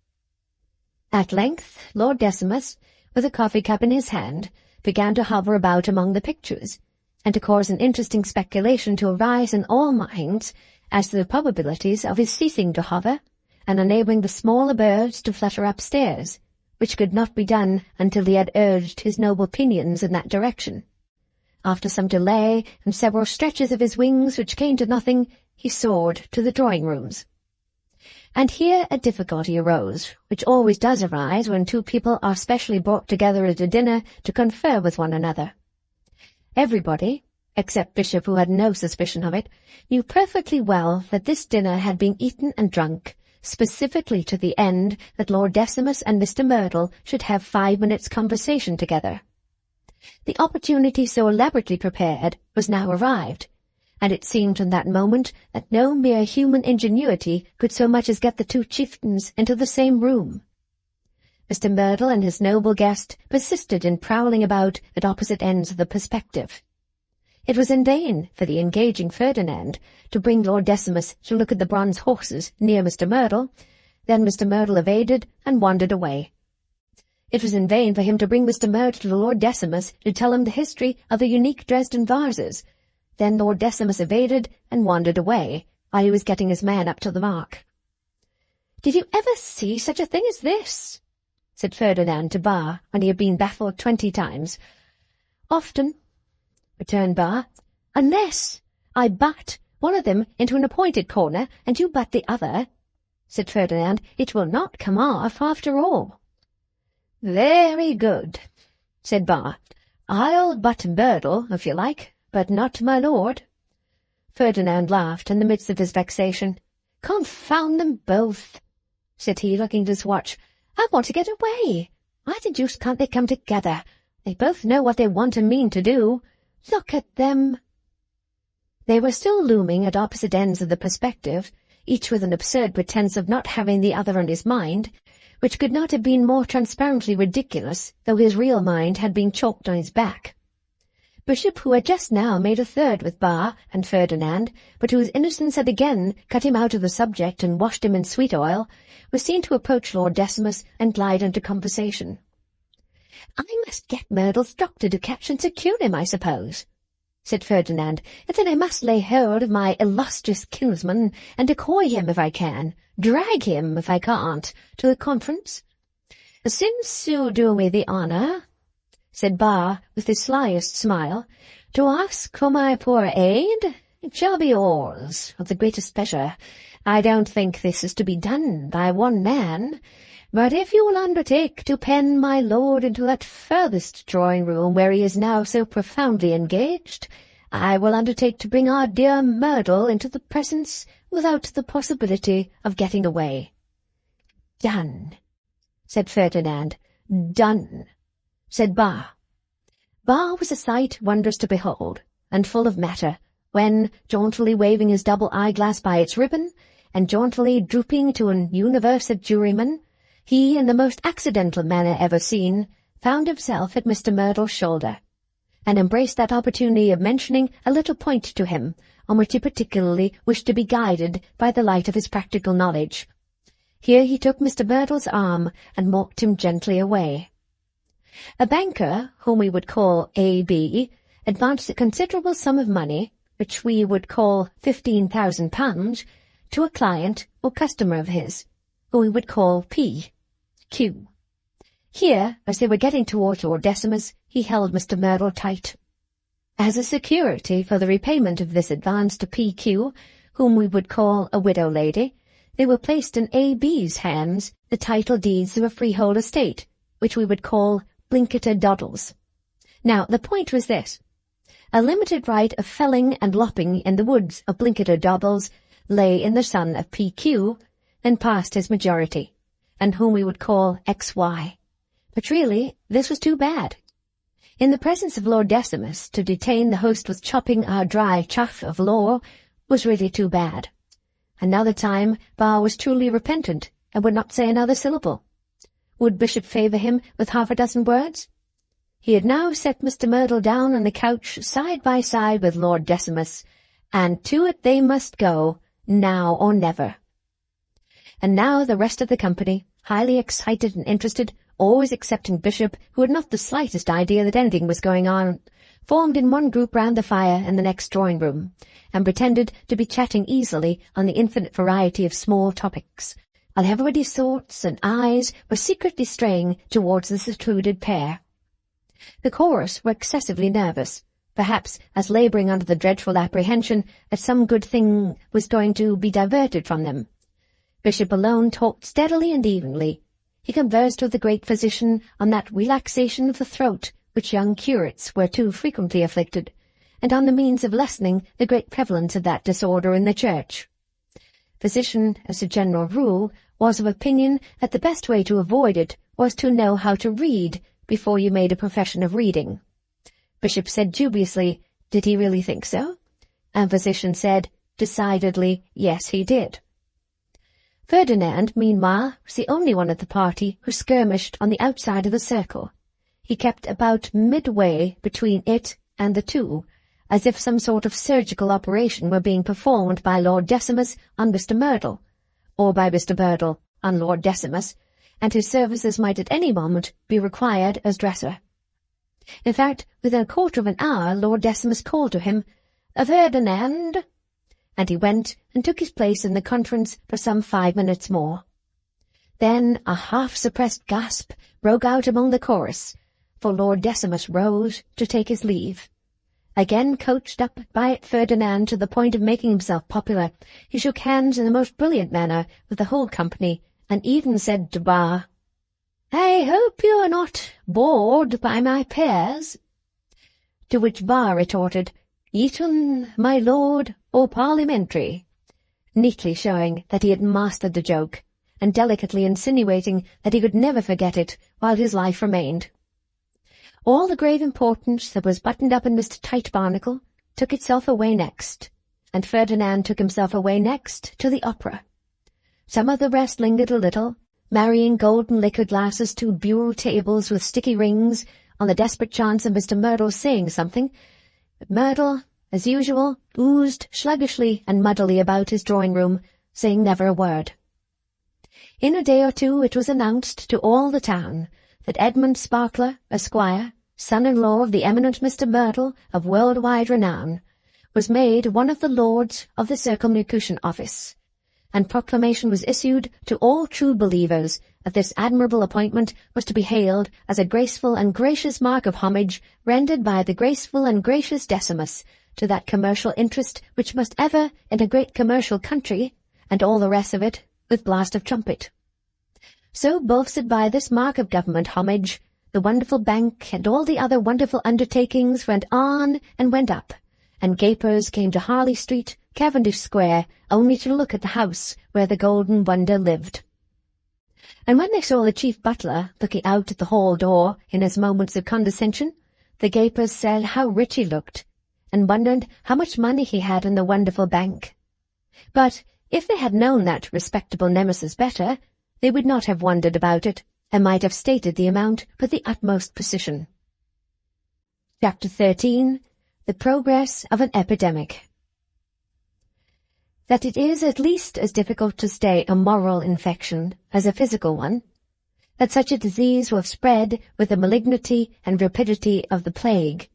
At length Lord Decimus, with a coffee-cup in his hand, began to hover about among the pictures, and to cause an interesting speculation to arise in all minds as to the probabilities of his ceasing to hover, and enabling the smaller birds to flutter upstairs, which could not be done until he had urged his noble pinions in that direction. After some delay and several stretches of his wings which came to nothing, he soared to the drawing-rooms. And here a difficulty arose, which always does arise when two people are specially brought together at a dinner to confer with one another. Everybody, except Bishop, who had no suspicion of it, knew perfectly well that this dinner had been eaten and drunk, specifically to the end that Lord Decimus and Mr. Merdle should have 5 minutes' conversation together. The opportunity so elaborately prepared was now arrived, and it seemed from that moment that no mere human ingenuity could so much as get the two chieftains into the same room. Mr. Merdle and his noble guest persisted in prowling about at opposite ends of the perspective. It was in vain for the engaging Ferdinand to bring Lord Decimus to look at the bronze horses near Mr. Merdle. Then Mr. Merdle evaded and wandered away. It was in vain for him to bring Mr. Merdle to Lord Decimus to tell him the history of the unique Dresden vases. Then Lord Decimus evaded and wandered away, while he was getting his man up to the mark. "Did you ever see such a thing as this?" said Ferdinand to Bar, when he had been baffled 20 times. "Often," returned Bar, "unless I butt one of them into an appointed corner, and you butt the other," said Ferdinand. "It will not come off after all." "Very good," said Bar. "I'll butt Merdle, if you like, but not my lord." Ferdinand laughed in the midst of his vexation. "Confound them both," said he, looking at his watch. "I want to get away. Why the deuce can't they come together? They both know what they want and mean to do. Look at them." They were still looming at opposite ends of the perspective, each with an absurd pretence of not having the other on his mind, which could not have been more transparently ridiculous, though his real mind had been chalked on his back. Bishop, who had just now made a third with Bar and Ferdinand, but whose innocence had again cut him out of the subject and washed him in sweet oil, was seen to approach Lord Decimus and glide into conversation. "I must get Merdle's doctor to catch and secure him, I suppose," said Ferdinand, "and then I must lay hold of my illustrious kinsman and decoy him if I can, drag him, if I can't, to the conference." "Since you do me the honour," said Bar, with his slyest smile, "to ask for my poor aid, it shall be yours, with the greatest pleasure. I don't think this is to be done by one man, but if you will undertake to pen my lord into that furthest drawing-room where he is now so profoundly engaged, I will undertake to bring our dear Merdle into the presence without the possibility of getting away." "Done," said Ferdinand. "Done," said Bar. Bar was a sight wondrous to behold, and full of matter, when, jauntily waving his double eyeglass by its ribbon, and jauntily drooping to an universe of jurymen, he, in the most accidental manner ever seen, found himself at Mr. Merdle's shoulder, and embraced that opportunity of mentioning a little point to him, on which he particularly wished to be guided by the light of his practical knowledge. Here he took Mr. Merdle's arm and walked him gently away. A banker, whom we would call A.B., advanced a considerable sum of money, which we would call £15,000, to a client or customer of his, whom we would call P.Q. Here, as they were getting towards Lord Decimus, he held Mr. Merdle tight. As a security for the repayment of this advance to P.Q., whom we would call a widow lady, they were placed in A.B.'s hands the title deeds of a freehold estate, which we would call Blinketer Doddles. Now, the point was this. a limited right of felling and lopping in the woods of Blinketer-Dobbles lay in the son of PQ, then past his majority, and whom we would call XY. But really, this was too bad. In the presence of Lord Decimus, to detain the host with chopping our dry chaff of law was really too bad. Another time, Bar was truly repentant, and would not say another syllable. Would Bishop favour him with half a dozen words? He had now set Mr. Merdle down on the couch side by side with Lord Decimus, and to it they must go, now or never. And now the rest of the company, highly excited and interested, always excepting Bishop, who had not the slightest idea that anything was going on, formed in one group round the fire in the next drawing-room, and pretended to be chatting easily on the infinite variety of small topics, while everybody's thoughts and eyes were secretly straying towards the secluded pair. The chorus were excessively nervous, perhaps as labouring under the dreadful apprehension that some good thing was going to be diverted from them. Bishop alone talked steadily and evenly. He conversed with the great physician on that relaxation of the throat which young curates were too frequently afflicted, and on the means of lessening the great prevalence of that disorder in the church. Physician, as a general rule, was of opinion that the best way to avoid it was to know how to read before you made a profession of reading. Bishop said dubiously, did he really think so? And physician said, decidedly, yes, he did. Ferdinand, meanwhile, was the only one of the party who skirmished on the outside of the circle. He kept about midway between it and the two, as if some sort of surgical operation were being performed by Lord Decimus on Mr. Merdle, or by Mr. Merdle on Lord Decimus, and his services might at any moment be required as dresser. In fact, within a quarter of an hour Lord Decimus called to him, "Ferdinand," and he went and took his place in the conference for some 5 minutes more. Then a half-suppressed gasp broke out among the chorus, for Lord Decimus rose to take his leave. Again coached up by Ferdinand to the point of making himself popular, he shook hands in the most brilliant manner with the whole company, and even said to Bar, "I hope you are not bored by my pears?" To which Bar retorted, "Eton, my lord, or parliamentary," neatly showing that he had mastered the joke, and delicately insinuating that he could never forget it while his life remained. All the grave importance that was buttoned up in Mr. Tight-Barnacle took itself away next, and Ferdinand took himself away next to the opera. Some of the rest lingered a little, marrying golden liquor glasses to bureau tables with sticky rings, on the desperate chance of Mr. Merdle saying something, but Merdle, as usual, oozed sluggishly and muddily about his drawing-room, saying never a word. In a day or two it was announced to all the town that Edmund Sparkler, Esquire, son-in-law of the eminent Mr. Merdle of world-wide renown, was made one of the Lords of the Circumlocution Office, and proclamation was issued to all true believers that this admirable appointment was to be hailed as a graceful and gracious mark of homage rendered by the graceful and gracious Decimus to that commercial interest which must ever, in a great commercial country, and all the rest of it, with blast of trumpet. So bolstered by this mark of government homage, the wonderful bank and all the other wonderful undertakings went on and went up, and gapers came to Harley Street, Cavendish Square, only to look at the house where the golden wonder lived. And when they saw the chief butler looking out at the hall door in his moments of condescension, the gapers said how rich he looked, and wondered how much money he had in the wonderful bank. But if they had known that respectable nemesis better, they would not have wondered about it, and might have stated the amount with the utmost precision. Chapter 13. The Progress of an Epidemic. That it is at least as difficult to stay a moral infection as a physical one, that such a disease will spread with the malignity and rapidity of the plague,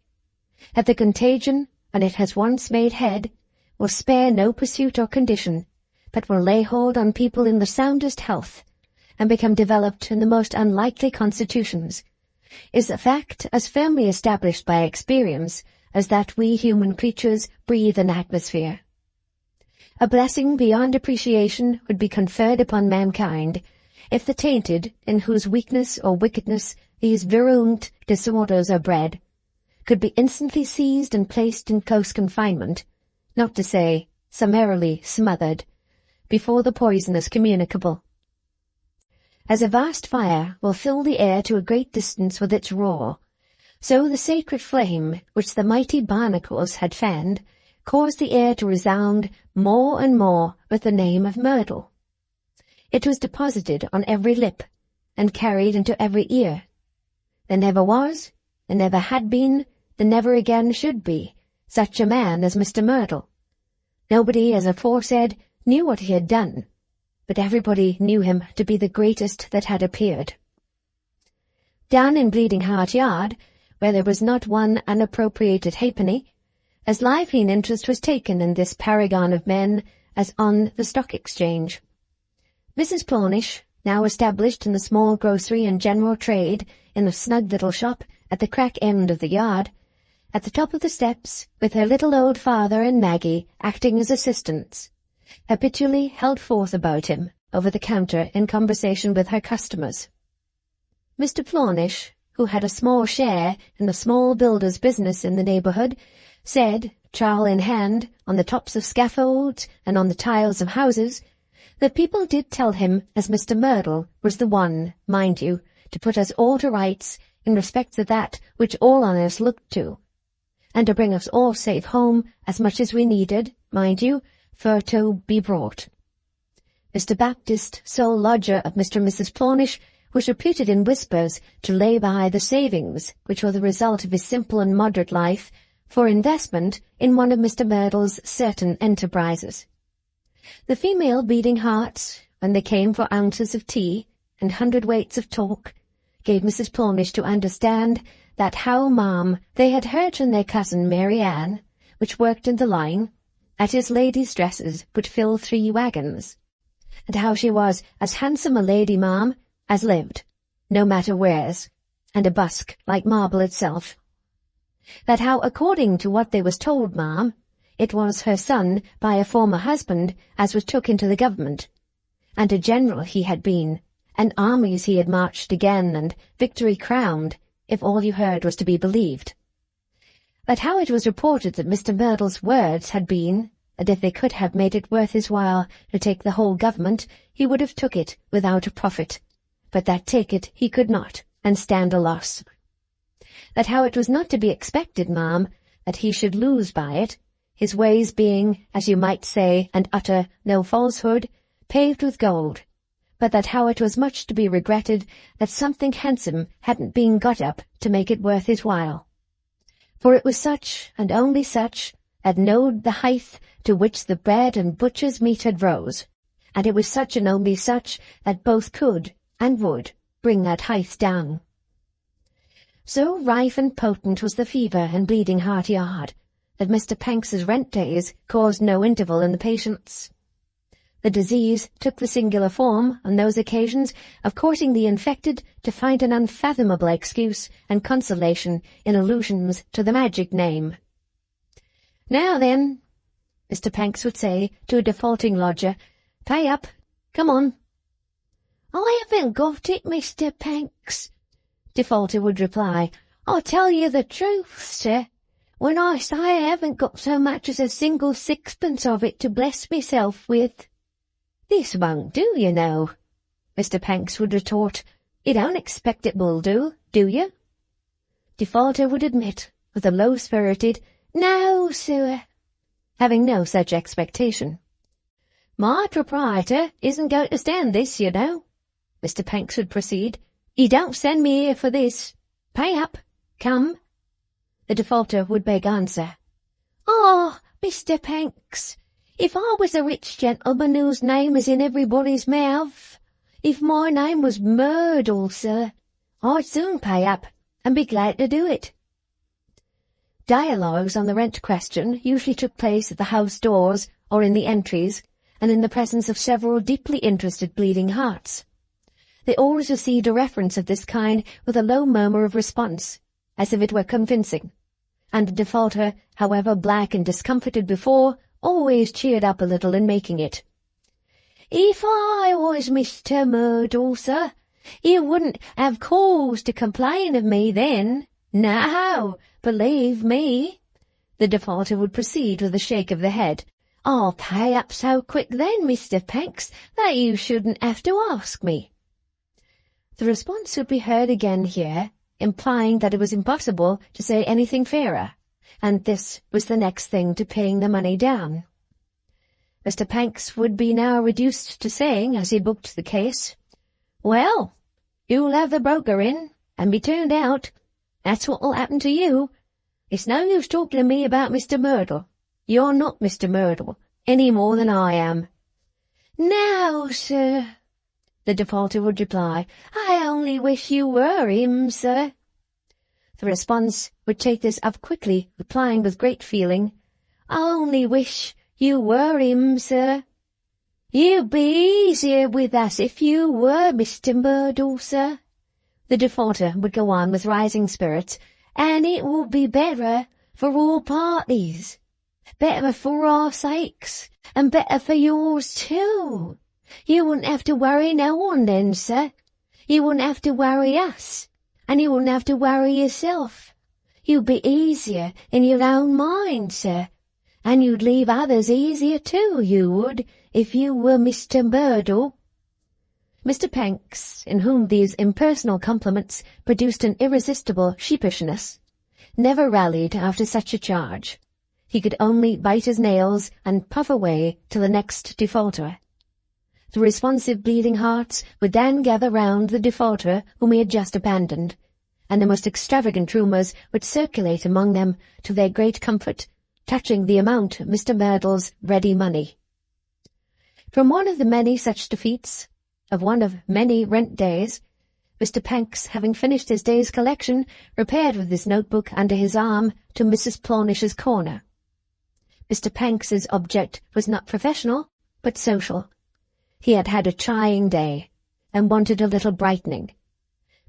that the contagion, when it has once made head, will spare no pursuit or condition, but will lay hold on people in the soundest health, and become developed in the most unlikely constitutions, is a fact as firmly established by experience as that we human creatures breathe an atmosphere. A blessing beyond appreciation would be conferred upon mankind if the tainted, in whose weakness or wickedness these virulent disorders are bred, could be instantly seized and placed in close confinement, not to say summarily smothered, before the poison is communicable. As a vast fire will fill the air to a great distance with its roar, so the sacred flame which the mighty barnacles had fanned caused the air to resound more and more with the name of Myrtle. It was deposited on every lip, and carried into every ear. There never was, there never had been, there never again should be, such a man as Mr. Myrtle. Nobody, as aforesaid, knew what he had done, but everybody knew him to be the greatest that had appeared. Down in Bleeding Heart Yard, where there was not one unappropriated halfpenny, as lively an interest was taken in this paragon of men as on the Stock Exchange. Mrs. Plornish, now established in the small grocery and general trade in a snug little shop at the crack end of the yard, at the top of the steps, with her little old father and Maggie acting as assistants, habitually held forth about him over the counter in conversation with her customers. Mr. Plornish, who had a small share in the small builder's business in the neighbourhood, said, trowel in hand, on the tops of scaffolds and on the tiles of houses, that people did tell him as Mr. Myrtle was the one, mind you, to put us all to rights in respect to that which all on us looked to, and to bring us all safe home as much as we needed, mind you, for to be brought. Mr. Baptist, sole lodger of Mr. and Mrs. Plornish, was reputed in whispers to lay by the savings, which were the result of his simple and moderate life, for investment in one of Mr. Myrtle's certain enterprises. The female Bleeding Hearts, when they came for ounces of tea and hundredweights of talk, gave Mrs. Plornish to understand that how, ma'am, they had heard from their cousin Mary Ann, which worked in the line, that his lady's dresses would fill 3 wagons, and how she was as handsome a lady, ma'am, as lived, no matter wheres, and a busk like marble itself. That how, according to what they was told, ma'am, it was her son by a former husband as was took into the government, and a general he had been, and armies he had marched again, and victory crowned, if all you heard was to be believed. That how it was reported that Mr. Myrtle's words had been, that if they could have made it worth his while to take the whole government, he would have took it without a profit, but that take it he could not, and stand a loss. That how it was not to be expected, ma'am, that he should lose by it, his ways being, as you might say, and utter no falsehood, paved with gold, but that how it was much to be regretted that something handsome hadn't been got up to make it worth his while. For it was such, and only such, that knowed the height to which the bread and butcher's meat had rose, and it was such and only such that both could and would bring that height down. So rife and potent was the fever in Bleeding Heart Yard, that Mr. Panks's rent days caused no interval in the patients. The disease took the singular form, on those occasions, of causing the infected to find an unfathomable excuse and consolation in allusions to the magic name. "Now then," Mr. Panks would say to a defaulting lodger, "pay up. Come on." "I haven't got it, Mr. Panks," defaulter would reply. "I'll tell you the truth, sir, when I say I haven't got so much as a single sixpence of it to bless myself with." "This won't do, you know," Mr. Panks would retort. "You don't expect it will do you?" Defaulter would admit, with a low-spirited, "No, sir," having no such expectation. "My proprietor isn't going to stand this, you know," Mr. Panks would proceed. "He don't send me here for this. Pay up. Come." The defaulter would beg answer. "Ah, Mr. Panks, if I was a rich gentleman whose name is in everybody's mouth, if my name was Myrtle, sir, I'd soon pay up, and be glad to do it." Dialogues on the rent question usually took place at the house doors or in the entries, and in the presence of several deeply interested Bleeding Hearts. They always received a reference of this kind with a low murmur of response, as if it were convincing, and the defaulter, however black and discomfited before, always cheered up a little in making it. "If I was Mr. Myrtle, sir, you wouldn't have cause to complain of me then. No, believe me," the defaulter would proceed with a shake of the head. "I'll pay up so quick then, Mr. Panks, that you shouldn't have to ask me." The response would be heard again here, implying that it was impossible to say anything fairer, and this was the next thing to paying the money down. Mr. Panks would be now reduced to saying, as he booked the case, "Well, you'll have the broker in, and be turned out. That's what'll happen to you. It's no use talking to me about Mr. Merdle. You're not Mr. Merdle, any more than I am." "No, sir," the defaulter would reply, "I only wish you were him, sir." The response would take this up quickly, replying with great feeling, "I only wish you were him, sir. You'd be easier with us if you were Mr. Merdle, sir." The defaulter would go on with rising spirits, "and it would be better for all parties. Better for our sakes, and better for yours too. You wouldn't have to worry no one then, sir. You wouldn't have to worry us, and you wouldn't have to worry yourself. You'd be easier in your own mind, sir, and you'd leave others easier too, you would, if you were Mr. Merdle." Mr. Panks, in whom these impersonal compliments produced an irresistible sheepishness, never rallied after such a charge. He could only bite his nails and puff away to the next defaulter. The responsive bleeding hearts would then gather round the defaulter whom he had just abandoned, and the most extravagant rumours would circulate among them to their great comfort, touching the amount of Mr. Merdle's ready money. From one of the many such defeats, of one of many rent days, Mr. Panks, having finished his day's collection, repaired with his notebook under his arm to Mrs. Plornish's corner. Mr. Panks's object was not professional, but social. He had had a trying day, and wanted a little brightening.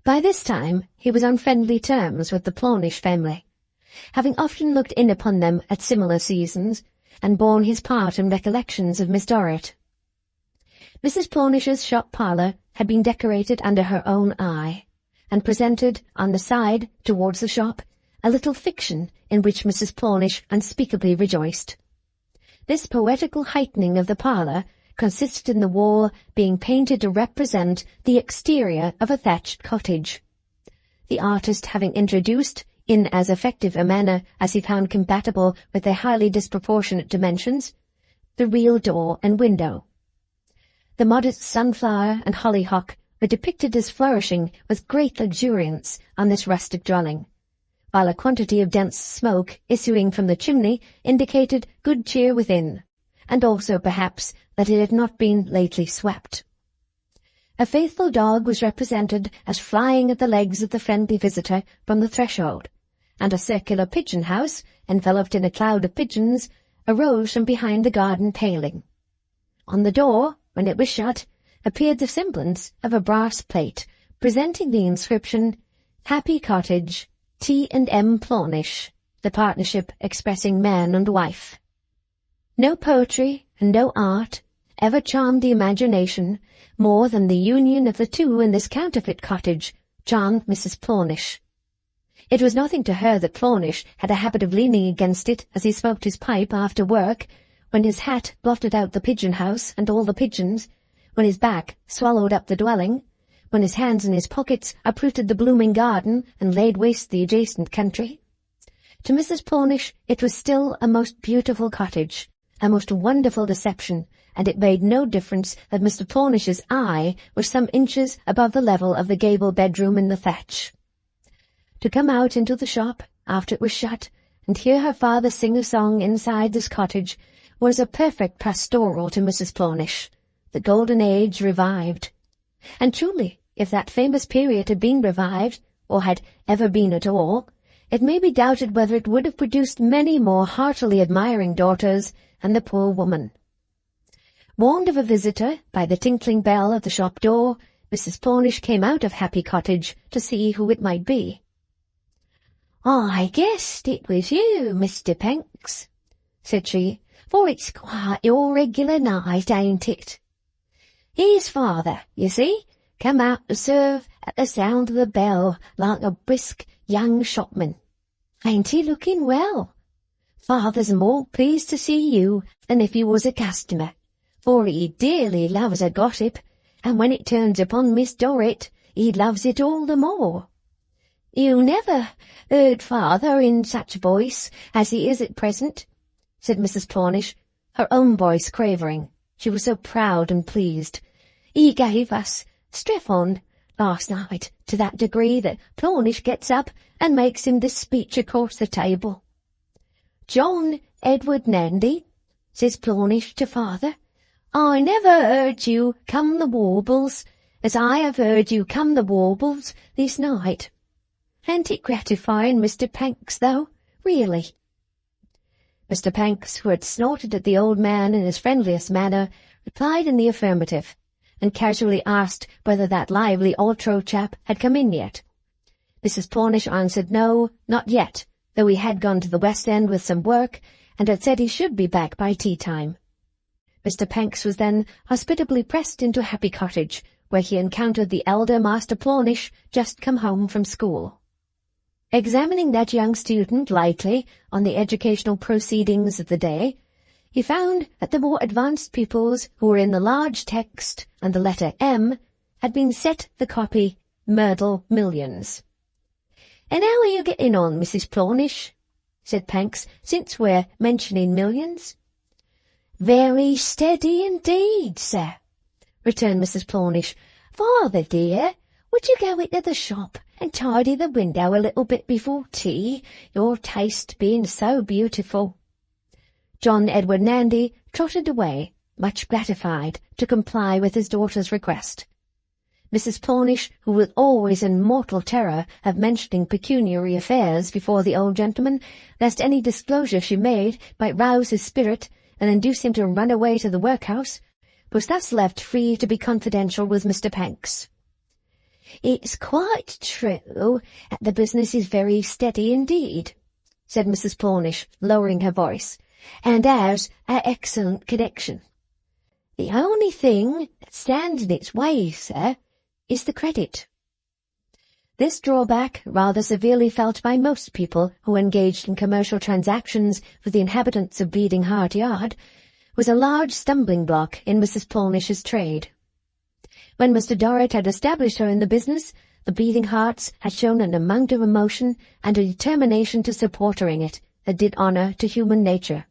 By this time he was on friendly terms with the Plornish family, having often looked in upon them at similar seasons, and borne his part in recollections of Miss Dorrit. Mrs. Plornish's shop parlour had been decorated under her own eye, and presented, on the side towards the shop, a little fiction in which Mrs. Plornish unspeakably rejoiced. This poetical heightening of the parlour consisted in the wall being painted to represent the exterior of a thatched cottage, the artist having introduced, in as effective a manner as he found compatible with their highly disproportionate dimensions, the real door and window. The modest sunflower and hollyhock were depicted as flourishing with great luxuriance on this rustic dwelling, while a quantity of dense smoke issuing from the chimney indicated good cheer within, and also perhaps that it had not been lately swept. A faithful dog was represented as flying at the legs of the friendly visitor from the threshold, and a circular pigeon-house, enveloped in a cloud of pigeons, arose from behind the garden paling. On the door, when it was shut, appeared the semblance of a brass plate, presenting the inscription, "Happy Cottage, T&M Plornish," the partnership expressing man and wife. No poetry and no art ever charmed the imagination more than the union of the two in this counterfeit cottage charmed Mrs. Plornish. It was nothing to her that Plornish had a habit of leaning against it as he smoked his pipe after work, when his hat blotted out the pigeon-house and all the pigeons, when his back swallowed up the dwelling, when his hands in his pockets uprooted the blooming garden and laid waste the adjacent country. To Mrs. Plornish it was still a most beautiful cottage, a most wonderful deception, and it made no difference that Mr. Plornish's eye was some inches above the level of the gable bedroom in the thatch. To come out into the shop, after it was shut, and hear her father sing a song inside this cottage was a perfect pastoral to Mrs. Plornish, the golden age revived. And truly, if that famous period had been revived, or had ever been at all, it may be doubted whether it would have produced many more heartily admiring daughters than the poor woman. Warned of a visitor by the tinkling bell of the shop door, Mrs. Plornish came out of Happy Cottage to see who it might be. "I guessed it was you, Mr. Panks," said she, "for it's quite your regular night, ain't it? Here's father, you see, come out to serve at the sound of the bell like a brisk young shopman. Ain't he looking well? Father's more pleased to see you than if he was a customer, for he dearly loves a gossip, and when it turns upon Miss Dorrit, he loves it all the more. You never heard father in such voice as he is at present, said Mrs. Plornish, her own voice quavering. She was so proud and pleased. He gave us Strephon last night to that degree that Plornish gets up and makes him this speech across the table. John Edward Nandy, says Plornish to father, I never heard you come the warbles as I have heard you come the warbles this night. Ain't it gratifying, Mr. Panks, though, really? Mr. Panks, who had snorted at the old man in his friendliest manner, replied in the affirmative, and casually asked whether that lively Altro chap had come in yet. Mrs. Plornish answered no, not yet, though he had gone to the West End with some work, and had said he should be back by tea-time. Mr. Panks was then hospitably pressed into Happy Cottage, where he encountered the elder Master Plornish, just come home from school. Examining that young student lightly on the educational proceedings of the day, he found that the more advanced pupils who were in the large text and the letter M had been set the copy Myrtle Millions. "And how are you getting on, Mrs. Plornish?" said Panks, "since we're mentioning millions?" "Very steady indeed, sir," returned Mrs. Plornish. "Father, dear, would you go into the shop and tidy the window a little bit before tea, your taste being so beautiful?" John Edward Nandy trotted away, much gratified to comply with his daughter's request. Mrs. Plornish, who was always in mortal terror of mentioning pecuniary affairs before the old gentleman, lest any disclosure she made might rouse his spirit and induce him to run away to the workhouse, was thus left free to be confidential with Mr. Panks. "It's quite true that the business is very steady indeed," said Mrs. Plornish, lowering her voice, "and has an excellent connection. The only thing that stands in its way, sir, is the credit." This drawback, rather severely felt by most people who engaged in commercial transactions with the inhabitants of Bleeding Heart Yard, was a large stumbling block in Mrs. Plornish's trade. When Mr. Dorrit had established her in the business, the Bleeding Hearts had shown an amount of emotion and a determination to support her in it that did honour to human nature.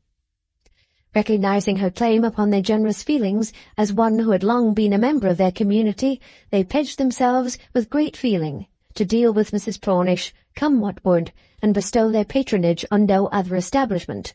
Recognizing her claim upon their generous feelings as one who had long been a member of their community, they pledged themselves with great feeling to deal with Mrs. Plornish, come what would, and bestow their patronage on no other establishment.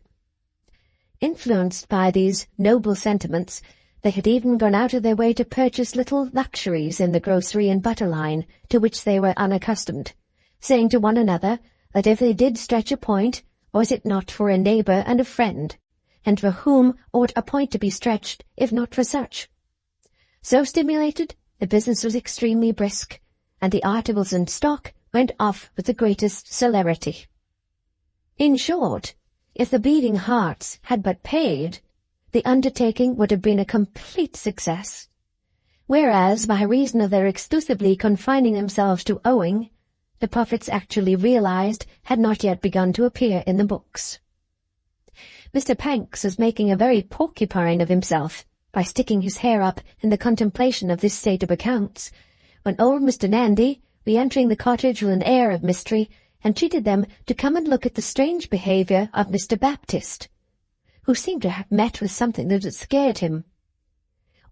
Influenced by these noble sentiments, they had even gone out of their way to purchase little luxuries in the grocery and butter line to which they were unaccustomed, saying to one another that if they did stretch a point, was it not for a neighbour and a friend, and for whom ought a point to be stretched, if not for such? So stimulated, the business was extremely brisk, and the articles in stock went off with the greatest celerity. In short, if the Bleeding Hearts had but paid, the undertaking would have been a complete success, whereas, by reason of their exclusively confining themselves to owing, the profits actually realized had not yet begun to appear in the books. Mr. Panks was making a very porcupine of himself by sticking his hair up in the contemplation of this state of accounts, when old Mr. Nandy, re-entering the cottage with an air of mystery, entreated them to come and look at the strange behaviour of Mr. Baptist, who seemed to have met with something that had scared him.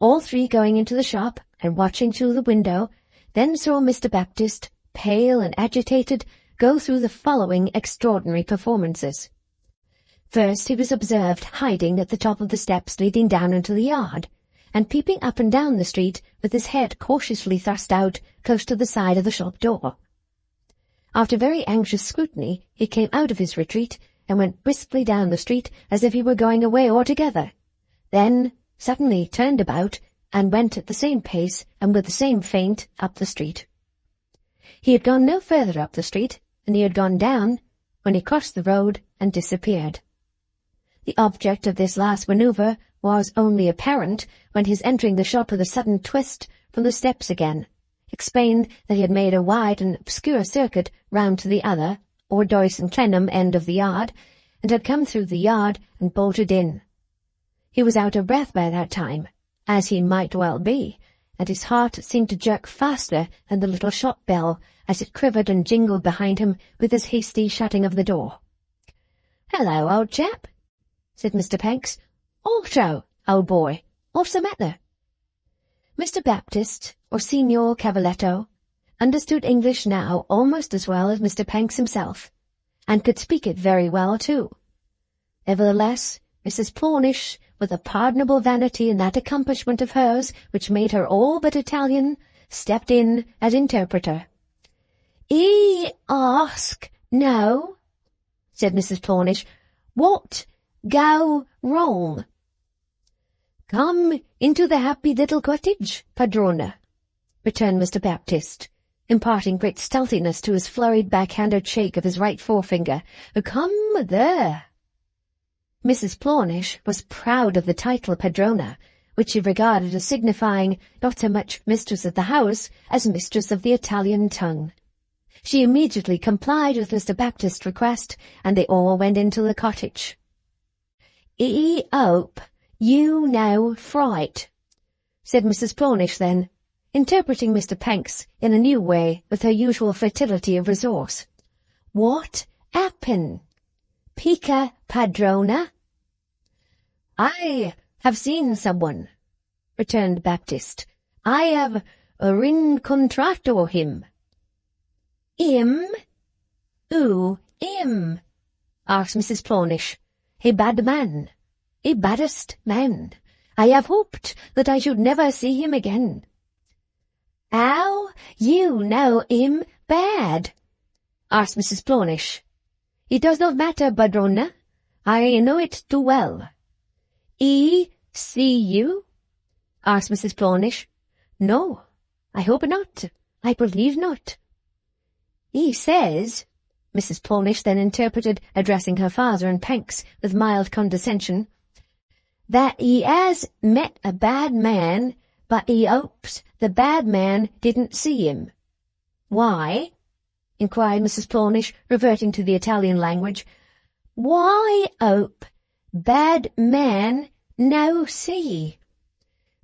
All three going into the shop and watching through the window, then saw Mr. Baptist, pale and agitated, go through the following extraordinary performances. First, he was observed hiding at the top of the steps leading down into the yard, and peeping up and down the street with his head cautiously thrust out close to the side of the shop door. After very anxious scrutiny, he came out of his retreat and went briskly down the street as if he were going away altogether, then suddenly turned about and went at the same pace and with the same feint up the street. He had gone no further up the street than he had gone down when he crossed the road and disappeared. The object of this last manoeuvre was only apparent when his entering the shop with a sudden twist from the steps again explained that he had made a wide and obscure circuit round to the other, or Doyce and Clennam end of the yard, and had come through the yard and bolted in. He was out of breath by that time, as he might well be, and his heart seemed to jerk faster than the little shop bell as it quivered and jingled behind him with his hasty shutting of the door. "Hello, old chap," said Mr. Panks. "Also, old boy, what's the matter?" Mr. Baptist, or Signor Cavaletto, understood English now almost as well as Mr. Panks himself, and could speak it very well too. Nevertheless, Mrs. Plornish, with a pardonable vanity in that accomplishment of hers which made her all but Italian, stepped in as interpreter. "'E ask no," said Mrs. Plornish. "What go wrong?" "Come into the happy little cottage, padrona," returned Mr. Baptist, imparting great stealthiness to his flurried backhanded shake of his right forefinger. "Come there." Mrs. Plornish was proud of the title padrona, which she regarded as signifying not so much mistress of the house as mistress of the Italian tongue. She immediately complied with Mr. Baptist's request, and they all went into the cottage. "'E 'ope you no fright," said Mrs. Plornish then, interpreting Mr. Panks in a new way with her usual fertility of resource. "What happen? Pica padrona?" "I have seen someone," returned Baptist. "I have rincontrato him." "Him? Who him?" asked Mrs. Plornish. "A bad man. A baddest man. I have hoped that I should never see him again." "How you know him bad?" asked Mrs. Plornish. "It does not matter, padrona. I know it too well." "He see you?" asked Mrs. Plornish. "No, I hope not. I believe not." "He says," Mrs. Plornish then interpreted, addressing her father and Panks with mild condescension, "that he has met a bad man, but he hopes the bad man didn't see him." "Why?" inquired Mrs. Plornish, reverting to the Italian language. "Why hope bad man no see?"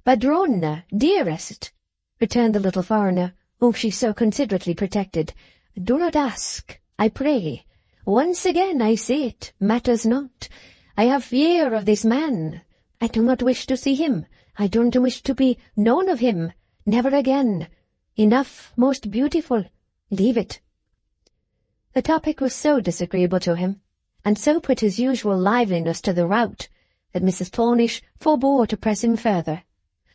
"Padrona, dearest," returned the little foreigner, whom she so considerately protected, "do not ask, I pray. Once again I say it matters not. I have fear of this man. I do not wish to see him. I don't wish to be known of him. Never again. Enough, most beautiful. Leave it." The topic was so disagreeable to him, and so put his usual liveliness to the rout, that Mrs. Plornish forbore to press him further,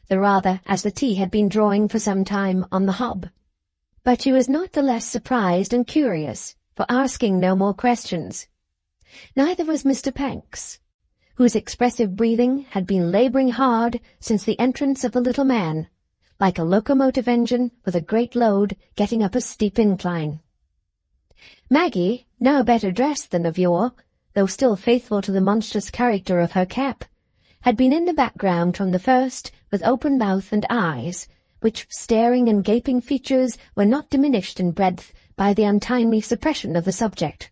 the rather as the tea had been drawing for some time on the hob. But she was not the less surprised and curious, for asking no more questions. Neither was Mr. Panks, whose expressive breathing had been labouring hard since the entrance of the little man, like a locomotive engine with a great load getting up a steep incline. Maggie, now better dressed than of yore, though still faithful to the monstrous character of her cap, had been in the background from the first with open mouth and eyes, which staring and gaping features were not diminished in breadth by the untimely suppression of the subject.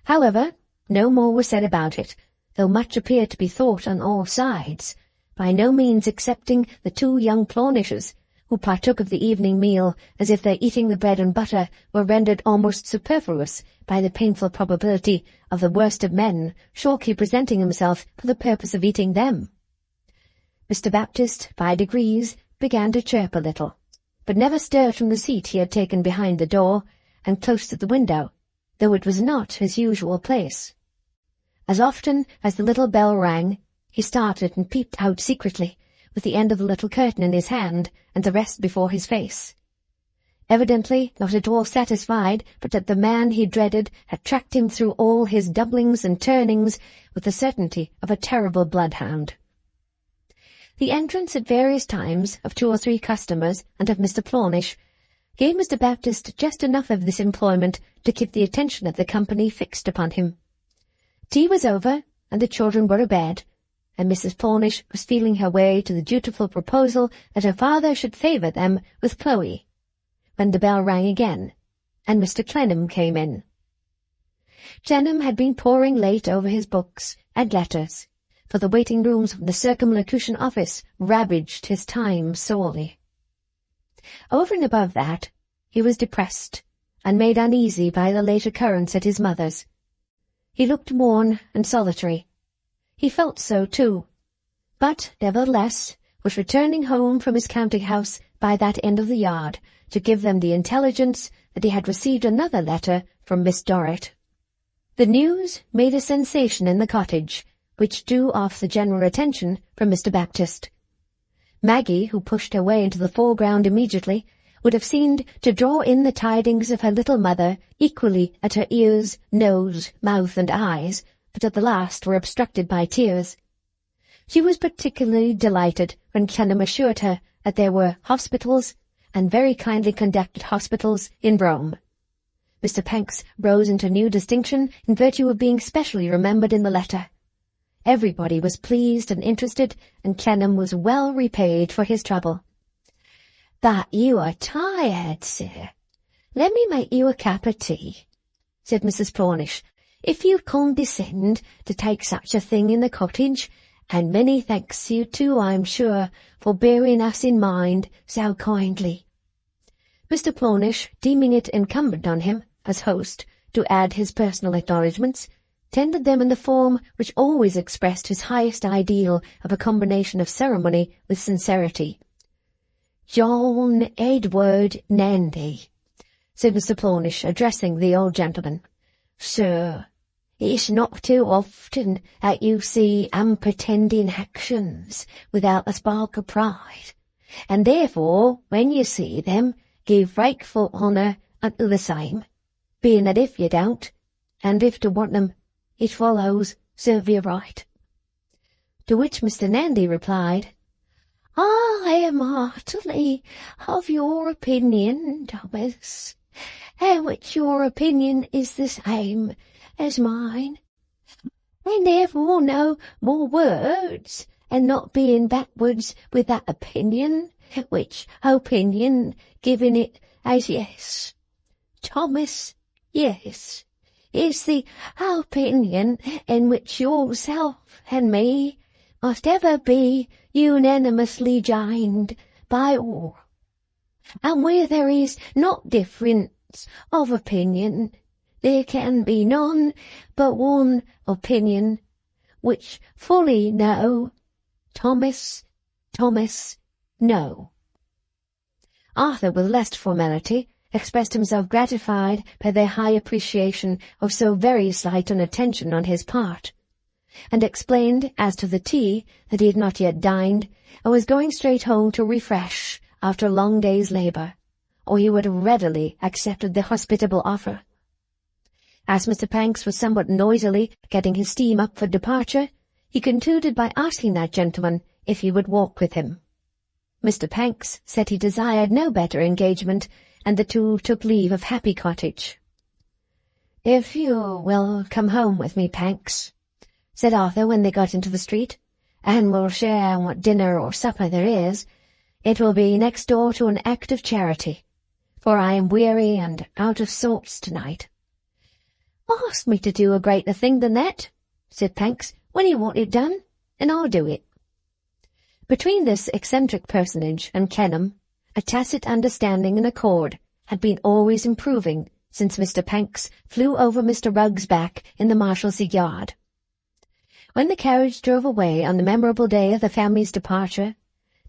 However, no more was said about it, though much appeared to be thought on all sides, by no means excepting the two young Plornishes, who partook of the evening meal as if their eating the bread and butter were rendered almost superfluous by the painful probability of the worst of men shortly presenting himself for the purpose of eating them. Mr. Baptist, by degrees, began to chirp a little, but never stirred from the seat he had taken behind the door and close to the window, though it was not his usual place. As often as the little bell rang, he started and peeped out secretly, with the end of the little curtain in his hand and the rest before his face. Evidently not at all satisfied but that the man he dreaded had tracked him through all his doublings and turnings with the certainty of a terrible bloodhound. The entrance at various times of 2 or 3 customers and of Mr. Plornish gave Mr. Baptist just enough of this employment to keep the attention of the company fixed upon him. Tea was over, and the children were abed, and Mrs. Plornish was feeling her way to the dutiful proposal that her father should favour them with Chloe, when the bell rang again, and Mr. Clennam came in. Clennam had been poring late over his books and letters, for the waiting rooms of the circumlocution office ravaged his time sorely. Over and above that, he was depressed and made uneasy by the late occurrence at his mother's. He looked worn and solitary. He felt so too, but nevertheless was returning home from his counting-house by that end of the yard to give them the intelligence that he had received another letter from Miss Dorrit. The news made a sensation in the cottage, which drew off the general attention from Mr. Baptist. Maggie, who pushed her way into the foreground immediately, would have seemed to draw in the tidings of her little mother equally at her ears, nose, mouth, and eyes, but at the last were obstructed by tears. She was particularly delighted when Clennam assured her that there were hospitals, and very kindly conducted hospitals, in Rome. Mr. Panks rose into new distinction in virtue of being specially remembered in the letter. Everybody was pleased and interested, and Clennam was well repaid for his trouble. "But you are tired, sir. Let me make you a cup of tea," said Mrs. Plornish, "if you condescend to take such a thing in the cottage, and many thanks to you too, I'm sure, for bearing us in mind so kindly." Mr. Plornish, deeming it incumbent on him, as host, to add his personal acknowledgments, tendered them in the form which always expressed his highest ideal of a combination of ceremony with sincerity. "John Edward Nandy," said Mr. Plornish, addressing the old gentleman. "Sir, it's not too often that you see unpretending actions without a spark of pride, and therefore, when you see them, give grateful honour unto the same, being that if you don't, and if to want them, it follows, serve you right." To which Mr. Nandy replied, "I am heartily of your opinion, Thomas, and which your opinion is the same as mine, and therefore no more words, and not being backwards with that opinion, which opinion giving it as yes, Thomas, yes, is the opinion in which yourself and me must ever be unanimously joined by all. And where there is not difference of opinion, there can be none but one opinion, which fully know, Thomas, no." Arthur, with less formality, expressed himself gratified by their high appreciation of so very slight an attention on his part, and explained as to the tea that he had not yet dined, and was going straight home to refresh after a long day's labour, or he would have readily accepted the hospitable offer. As Mr. Panks was somewhat noisily getting his steam up for departure, he concluded by asking that gentleman if he would walk with him. Mr. Panks said he desired no better engagement, and the two took leave of Happy Cottage. "If you will come home with me, Panks," said Arthur when they got into the street, "and will share what dinner or supper there is, it will be next door to an act of charity, for I am weary and out of sorts tonight." "Ask me to do a greater thing than that," said Panks, "when you want it done, and I'll do it." Between this eccentric personage and Clennam, a tacit understanding and accord had been always improving since Mr. Panks flew over Mr. Rugg's back in the Marshalsea yard. When the carriage drove away on the memorable day of the family's departure,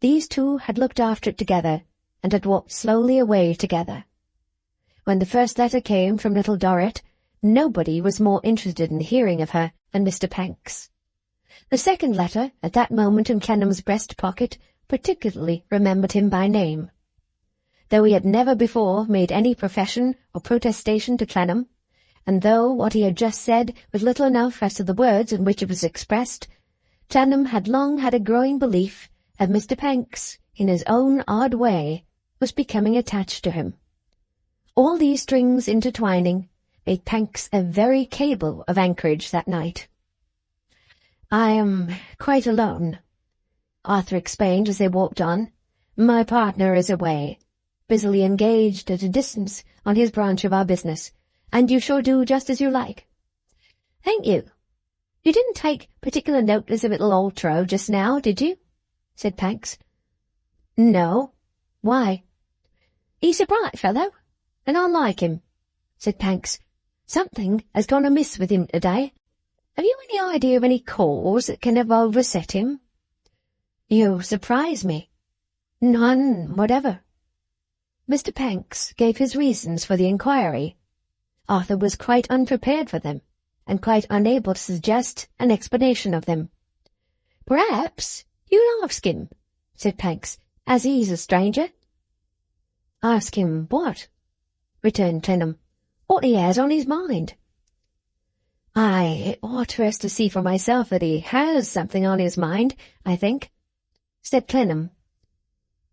these two had looked after it together, and had walked slowly away together. When the first letter came from little Dorrit, nobody was more interested in hearing of her than Mr. Panks. The second letter, at that moment in Clennam's breast pocket, particularly remembered him by name. Though he had never before made any profession or protestation to Clennam, and though what he had just said was little enough as to the words in which it was expressed, Clennam had long had a growing belief that Mr. Panks, in his own odd way, was becoming attached to him. All these strings intertwining made Panks a very cable of anchorage that night. "I am quite alone," Arthur explained as they walked on. "My partner is away, busily engaged at a distance on his branch of our business, and you shall do just as you like. "Thank you. You didn't take particular notice of little Altro just now, did you?" said Pancks. "No. Why?" "He's a bright fellow, and I like him," said Pancks. "Something has gone amiss with him today. Have you any idea of any cause that can have overset him?" "You surprise me." "None whatever." Mr. Pancks gave his reasons for the inquiry. Arthur was quite unprepared for them, and quite unable to suggest an explanation of them. "Perhaps you'll ask him," said Pancks, "as he's a stranger." "Ask him what?" returned Clennam. "What he has on his mind." "I ought first to see for myself that he has something on his mind, I think," said Clennam.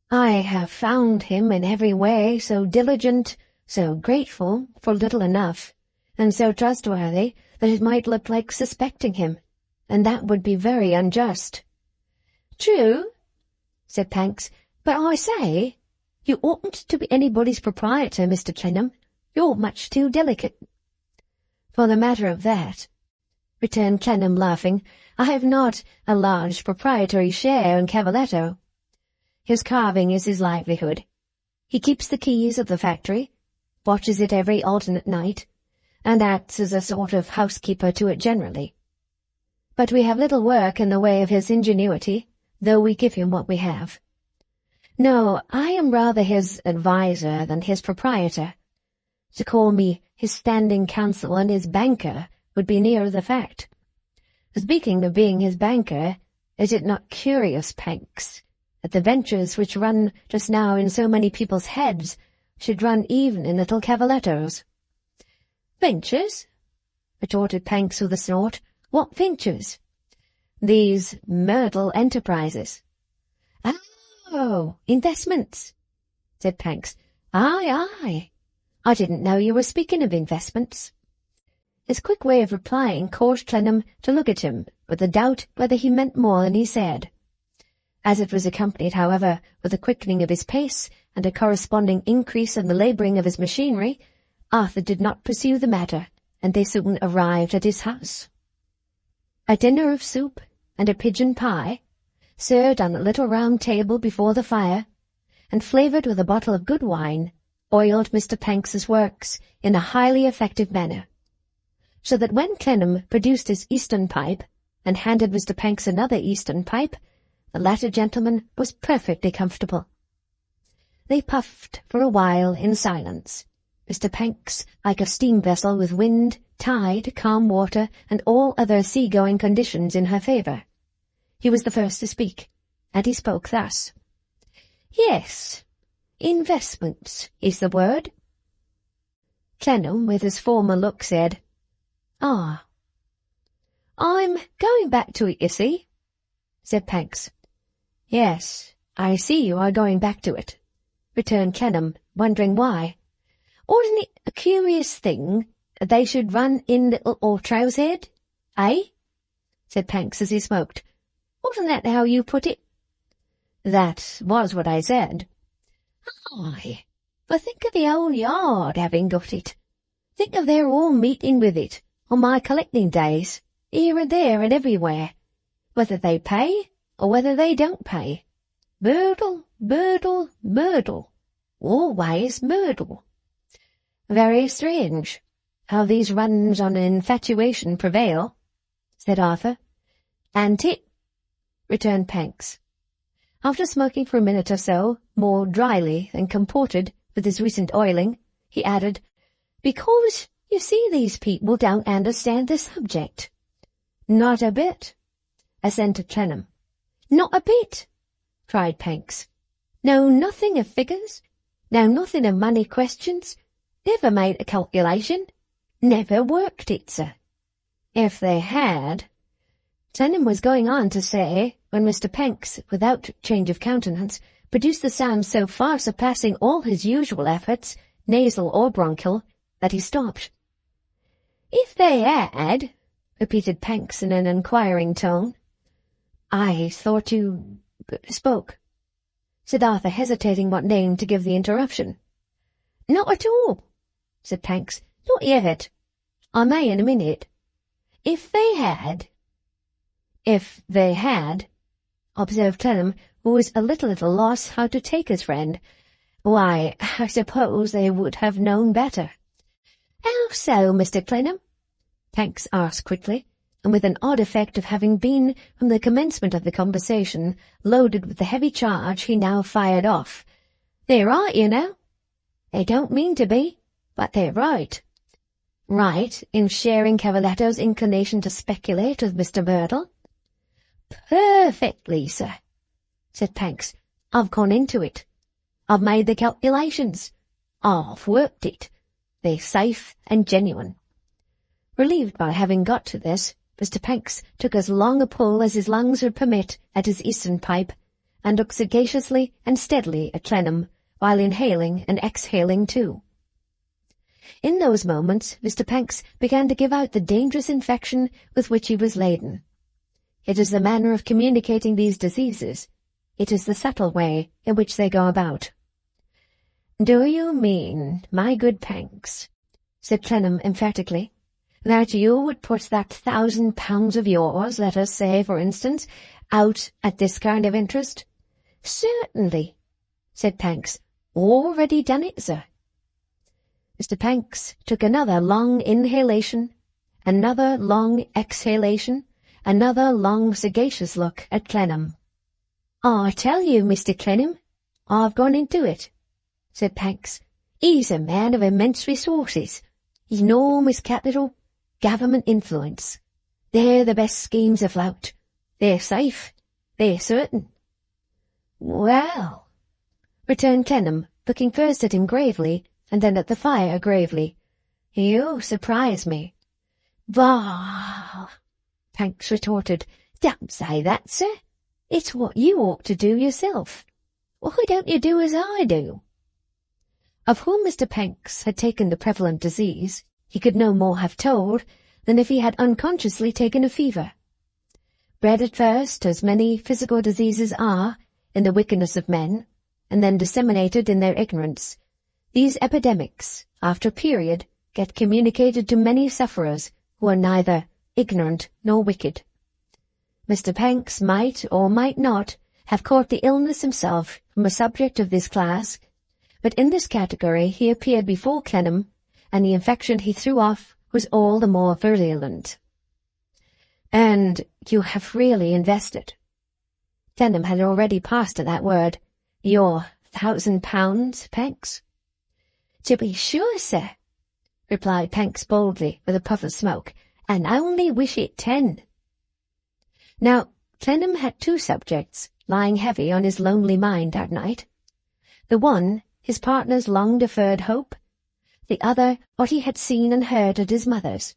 "I have found him in every way so diligent, so grateful for little enough, and so trustworthy that it might look like suspecting him, and that would be very unjust." "True," said Pancks, "but I say, you oughtn't to be anybody's proprietor, Mr. Clennam. You're much too delicate." "For the matter of that," returned Clennam, laughing, "I have not a large proprietary share in Cavaletto. His carving is his livelihood. He keeps the keys of the factory, watches it every alternate night, and acts as a sort of housekeeper to it generally. But we have little work in the way of his ingenuity, though we give him what we have. No, I am rather his adviser than his proprietor. To call me his standing counsel and his banker would be nearer the fact. Speaking of being his banker, is it not curious, Pancks, that the ventures which run just now in so many people's heads should run even in little Cavaletto's?" "Ventures?" retorted Pancks with a snort. "What ventures?" "These Myrtle enterprises." "Oh, investments," said Pancks. "Aye, aye. I didn't know you were speaking of investments." His quick way of replying caused Clennam to look at him with a doubt whether he meant more than he said. As it was accompanied, however, with a quickening of his pace and a corresponding increase in the labouring of his machinery, Arthur did not pursue the matter, and they soon arrived at his house. A dinner of soup and a pigeon pie, served on a little round table before the fire, and flavoured with a bottle of good wine, oiled Mr. Panks's works in a highly effective manner, so that when Clennam produced his Eastern pipe and handed Mr. Panks another Eastern pipe, the latter gentleman was perfectly comfortable. They puffed for a while in silence, Mr. Panks like a steam vessel with wind, tide, calm water, and all other sea-going conditions in her favour. He was the first to speak, and he spoke thus. "Yes, investments is the word." Clennam, with his former look, said, "Ah." "I'm going back to it, you see," said Panks. "Yes, I see you are going back to it," returned Clennam, wondering why. "Wasn't it a curious thing that they should run in little Altro's head, eh?" said Panks as he smoked. "Wasn't that how you put it?" "That was what I said." "Aye, but think of the whole yard having got it. Think of their all meeting with it on my collecting days, here and there and everywhere, whether they pay or whether they don't pay. Myrtle, myrtle, myrtle. Always myrtle." "Very strange how these runs on infatuation prevail," said Arthur. "An't it?" returned Panks. After smoking for a minute or so, more dryly than comported with his recent oiling, he added, "Because, you see, these people don't understand the subject." "Not a bit," assented Clennam. "Not a bit," cried Panks. "Know nothing of figures, know nothing of money questions, never made a calculation, never worked it, sir. If they had—" Clennam was going on to say, when Mr. Panks, without change of countenance, produced the sound so far surpassing all his usual efforts, nasal or bronchial, that he stopped. "If they had," repeated Panks in an inquiring tone. "I thought you spoke," said Arthur, hesitating what name to give the interruption. "Not at all," said Panks. "Not yet. I may in a minute. If they had, observed Clennam, who was a little at a loss how to take his friend, why, I suppose they would have known better. how so, Mr. Clennam? Pancks asked quickly, and with an odd effect of having been, from the commencement of the conversation, loaded with the heavy charge he now fired off. They're right, you know. They don't mean to be, but they're right. Right in sharing Cavaletto's inclination to speculate with Mr. Merdle? Perfectly, sir, said Pancks. I've gone into it. I've made the calculations. I've worked it. They're safe and genuine. Relieved by having got to this, Mr. Pancks took as long a pull as his lungs would permit at his Eastern pipe, and looked sagaciously and steadily at Clennam, while inhaling and exhaling too. In those moments Mr. Pancks began to give out the dangerous infection with which he was laden. It is the manner of communicating these diseases. It is the subtle way in which they go about. Do you mean, my good Pancks, said Clennam emphatically, that you would put that £1,000 of yours, let us say, for instance, out at this kind of interest? Certainly, said Pancks. Already done it, sir. Mr. Pancks took another long inhalation, another long exhalation, another long sagacious look at Clennam. I tell you, Mr. Clennam, I've gone into it, said Pancks. He's a man of immense resources, enormous capital, government influence. They're the best schemes afloat. They're safe. They're certain. Well, returned Clennam, looking first at him gravely, and then at the fire gravely. You surprise me. Bah! Pancks retorted. Don't say that, sir. It's what you ought to do yourself. Why don't you do as I do? Of whom Mr. Pancks had taken the prevalent disease, he could no more have told than if he had unconsciously taken a fever. Bred at first, as many physical diseases are, in the wickedness of men, and then disseminated in their ignorance, these epidemics, after a period, get communicated to many sufferers who are neither ignorant nor wicked. Mr. Pancks might or might not have caught the illness himself from a subject of this class, but in this category he appeared before Clennam, and the infection he threw off was all the more virulent. And you have really invested? Clennam had already passed to that word. Your £1,000, Pancks? To be sure, sir, replied Pancks boldly with a puff of smoke, and only wish it 10. Now, Clennam had two subjects lying heavy on his lonely mind that night. The one, his partner's long-deferred hope, the other, what he had seen and heard at his mother's.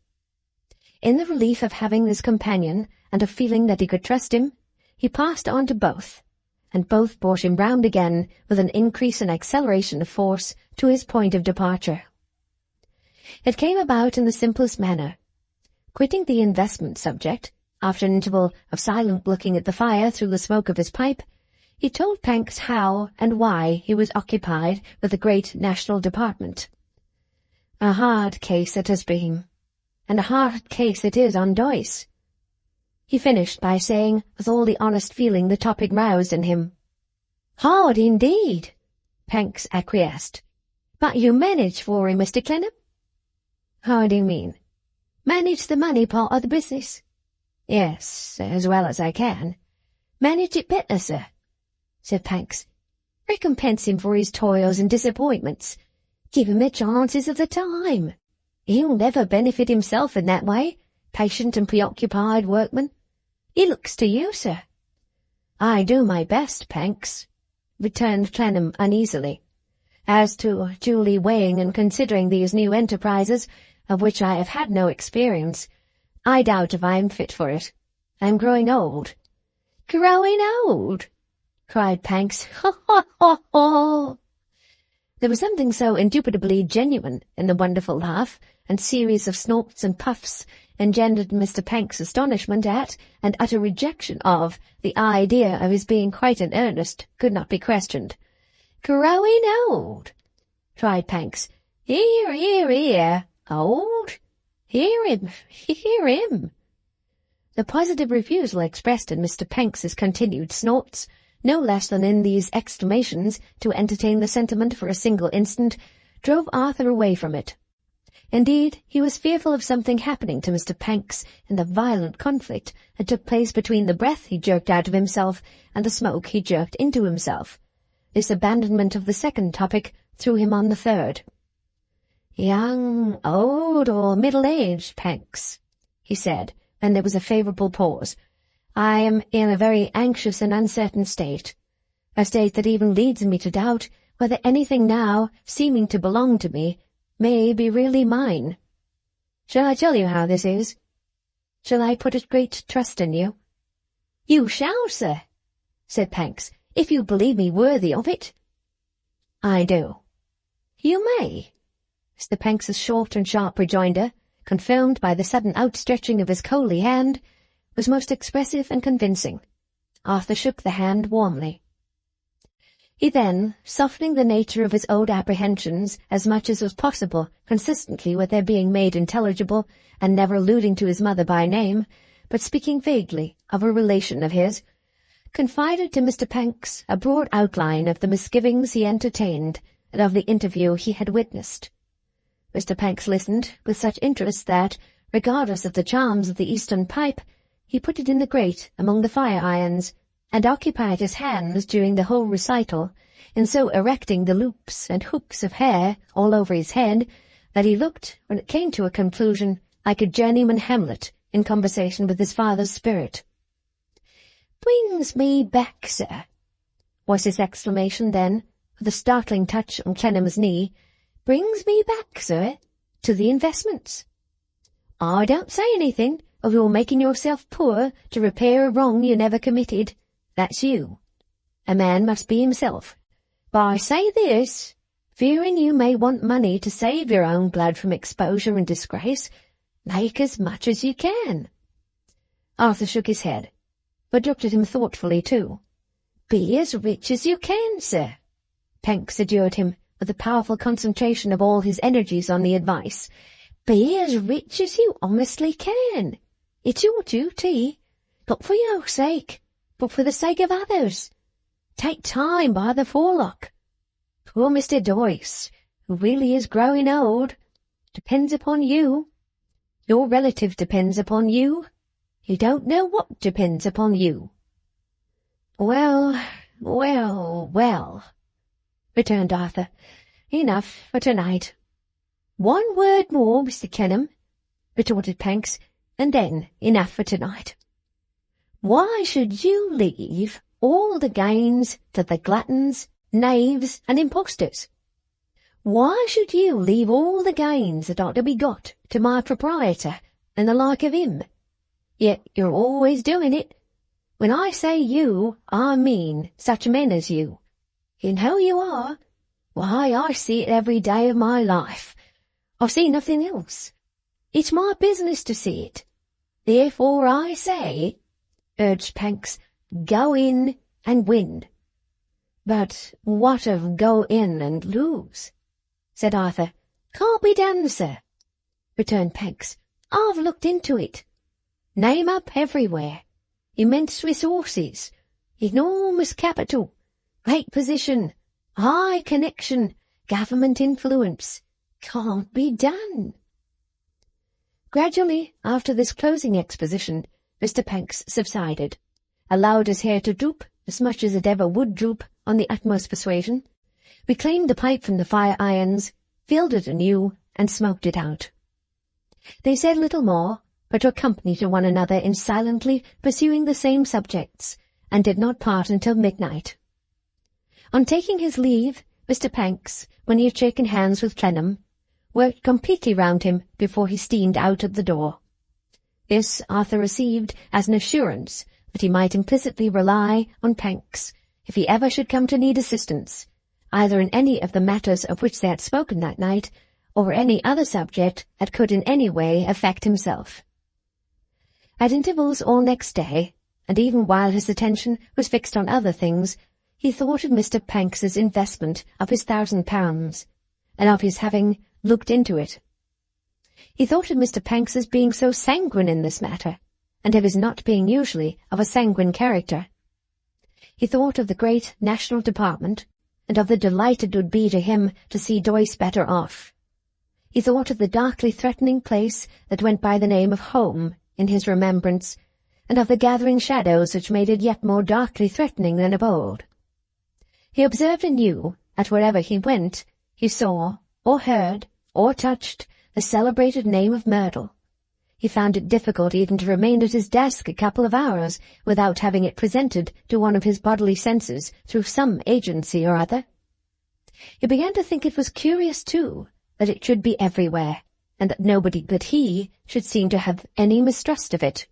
In the relief of having this companion, and of feeling that he could trust him, he passed on to both, and both brought him round again with an increase and acceleration of force to his point of departure. It came about in the simplest manner. Quitting the investment subject, after an interval of silent looking at the fire through the smoke of his pipe, he told Pancks how and why he was occupied with the great national department. A hard case it has been, and a hard case it is on dice, he finished by saying, with all the honest feeling the topic roused in him. Hard indeed, Pancks acquiesced. But you manage for him, Mr. Clennam? How do you mean? Manage the money part of the business? Yes, as well as I can. Manage it better, sir, said Pancks. Recompense him for his toils and disappointments. Give him the chances of the time. He'll never benefit himself in that way, patient and preoccupied workman. He looks to you, sir. I do my best, Pancks, returned Clennam uneasily. As to duly weighing and considering these new enterprises, of which I have had no experience, I doubt if I am fit for it. I am growing old. Growing old? Cried Pancks. Ha ha ha ha! There was something so indubitably genuine in the wonderful laugh and series of snorts and puffs engendered Mr. Pancks' astonishment at and utter rejection of the idea of his being quite in earnest could not be questioned. Growing old? Cried Pancks. Here, here, here. Old? Hear him, hear him. the positive refusal expressed in Mr. Panks's continued snorts, no less than in these exclamations, to entertain the sentiment for a single instant, drove Arthur away from it. Indeed, he was fearful of something happening to Mr. Panks in the violent conflict that took place between the breath he jerked out of himself and the smoke he jerked into himself. This abandonment of the second topic threw him on the third. "Young, old, or middle-aged, Panks?" he said, when there was a favourable pause. "I am in a very anxious and uncertain state, a state that even leads me to doubt whether anything now seeming to belong to me may be really mine. Shall I tell you how this is? Shall I put a great trust in you?" "You shall, sir," said Panks, "if you believe me worthy of it." "I do." "You may." Mr. Panks's short and sharp rejoinder, confirmed by the sudden outstretching of his coaly hand, was most expressive and convincing. Arthur shook the hand warmly. He then, softening the nature of his old apprehensions as much as was possible, consistently with their being made intelligible, and never alluding to his mother by name, but speaking vaguely of a relation of his, confided to Mr. Panks a broad outline of the misgivings he entertained and of the interview he had witnessed. Mr. Panks listened with such interest that, regardless of the charms of the Eastern pipe, he put it in the grate among the fire-irons, and occupied his hands during the whole recital in so erecting the loops and hooks of hair all over his head that he looked, when it came to a conclusion, like a journeyman Hamlet in conversation with his father's spirit. "Brings me back, sir," was his exclamation then, with a startling touch on Clennam's knee. "Brings me back, sir, to the investments. I don't say anything of your making yourself poor to repair a wrong you never committed. That's you. A man must be himself. But I say this, fearing you may want money to save your own blood from exposure and disgrace, make as much as you can." Arthur shook his head, but looked at him thoughtfully too. "Be as rich as you can, sir," Panks adjured him, with a powerful concentration of all his energies on the advice. "Be as rich as you honestly can. It's your duty, not for your sake, but for the sake of others. Take time by the forelock. Poor Mr. Doyce, who really is growing old, depends upon you. Your relative depends upon you. You don't know what depends upon you." "Well, well, well," returned Arthur. "Enough for tonight." "One word more, Mr. Clennam," retorted Panks, "and then enough for tonight. Why should you leave all the gains to the gluttons, knaves, and impostors? Why should you leave all the gains that are to be got to my proprietor and the like of him? Yet you're always doing it. When I say you, I mean such men as you. You know you are. Why, I see it every day of my life. I see nothing else. It's my business to see it. Therefore I say," urged Panks, "go in and win." "But what of go in and lose?" said Arthur. "Can't be done, sir," returned Panks. "I've looked into it. Name up everywhere. Immense resources, enormous capital, great position, high connection, government influence. Can't be done." Gradually, after this closing exposition, Mr. Panks subsided, allowed his hair to droop as much as it ever would droop on the utmost persuasion, reclaimed the pipe from the fire-irons, filled it anew, and smoked it out. They said little more, but were company to one another in silently pursuing the same subjects, and did not part until midnight. On taking his leave, Mr. Panks, when he had shaken hands with Clennam, worked completely round him before he steamed out of the door. This Arthur received as an assurance that he might implicitly rely on Panks if he ever should come to need assistance, either in any of the matters of which they had spoken that night, or any other subject that could in any way affect himself. At intervals all next day, and even while his attention was fixed on other things, he thought of Mr. Panks's investment of his £1,000, and of his having looked into it. He thought of Mr. Panks's being so sanguine in this matter, and of his not being usually of a sanguine character. He thought of the great national department, and of the delight it would be to him to see Doyce better off. He thought of the darkly threatening place that went by the name of home in his remembrance, and of the gathering shadows which made it yet more darkly threatening than of old. He observed and knew that wherever he went, he saw, or heard, or touched the celebrated name of Merdle. He found it difficult even to remain at his desk a couple of hours without having it presented to one of his bodily senses through some agency or other. He began to think it was curious, too, that it should be everywhere, and that nobody but he should seem to have any mistrust of it.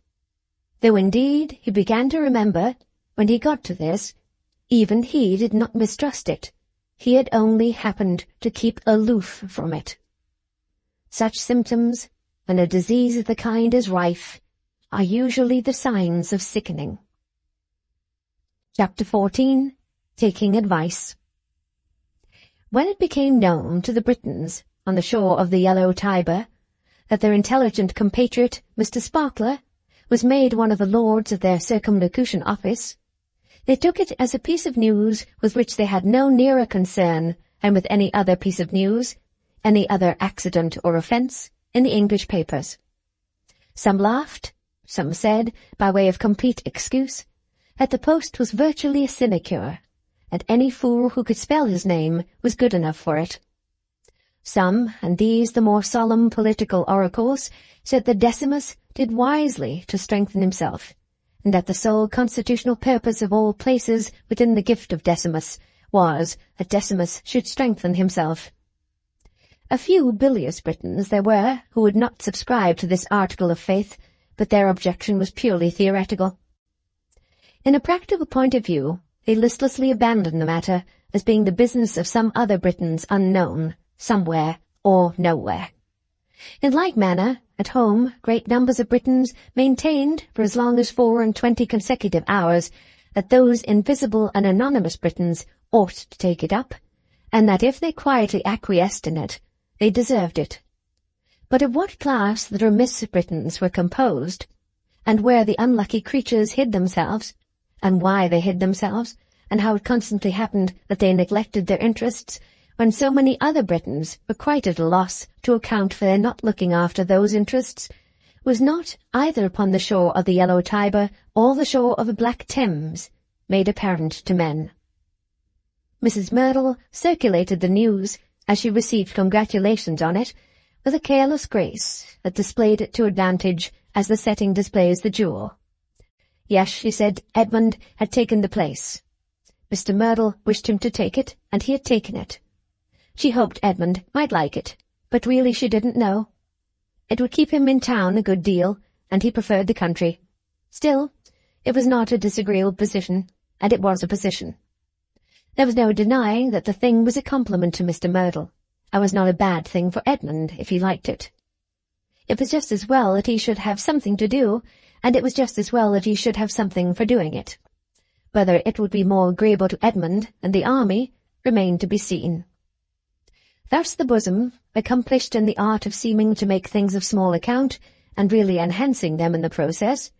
Though indeed he began to remember, when he got to this, even he did not mistrust it. He had only happened to keep aloof from it. Such symptoms, when a disease of the kind is rife, are usually the signs of sickening. Chapter 14. Taking Advice. When it became known to the Britons on the shore of the Yellow Tiber that their intelligent compatriot, Mr. Sparkler, was made one of the lords of their circumlocution office, they took it as a piece of news with which they had no nearer concern than with any other piece of news, any other accident or offence, in the English papers. Some laughed, some said, by way of complete excuse, that the post was virtually a sinecure, and any fool who could spell his name was good enough for it. Some, and these the more solemn political oracles, said that Decimus did wisely to strengthen himself, and that the sole constitutional purpose of all places within the gift of Decimus was that Decimus should strengthen himself. A few bilious Britons there were who would not subscribe to this article of faith, but their objection was purely theoretical. In a practical point of view, they listlessly abandoned the matter as being the business of some other Britons unknown, somewhere or nowhere. In like manner, at home, great numbers of Britons maintained for as long as 24 consecutive hours that those invisible and anonymous Britons ought to take it up, and that if they quietly acquiesced in it, they deserved it. But of what class the remiss Britons were composed, and where the unlucky creatures hid themselves, and why they hid themselves, and how it constantly happened that they neglected their interests, when so many other Britons were quite at a loss to account for their not looking after those interests, was not either upon the shore of the Yellow Tiber or the shore of the Black Thames made apparent to men. Mrs. Merdle circulated the news, as she received congratulations on it, with a careless grace that displayed it to advantage as the setting displays the jewel. Yes, she said, Edmund had taken the place. Mr. Merdle wished him to take it, and he had taken it. She hoped Edmund might like it, but really she didn't know. It would keep him in town a good deal, and he preferred the country. Still, it was not a disagreeable position, and it was a position. There was no denying that the thing was a compliment to Mr. Merdle, and was not a bad thing for Edmund if he liked it. It was just as well that he should have something to do, and it was just as well that he should have something for doing it. Whether it would be more agreeable to Edmund than the army remained to be seen. Thus the bosom, accomplished in the art of seeming to make things of small account, and really enhancing them in the process,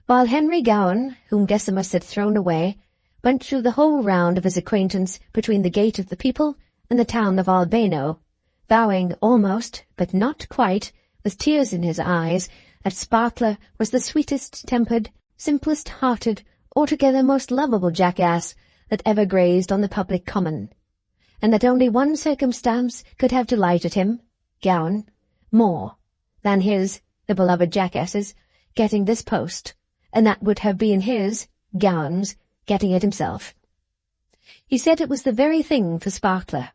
while Henry Gowan, whom Decimus had thrown away, went through the whole round of his acquaintance between the gate of the people and the town of Albano, vowing almost, but not quite, with tears in his eyes, that Sparkler was the sweetest-tempered, simplest-hearted, altogether most lovable jackass that ever grazed on the public common, and that only one circumstance could have delighted him, Gowan, more than his, the beloved jackass's, getting this post, and that would have been his, Gowan's, getting it himself. He said it was the very thing for Sparkler.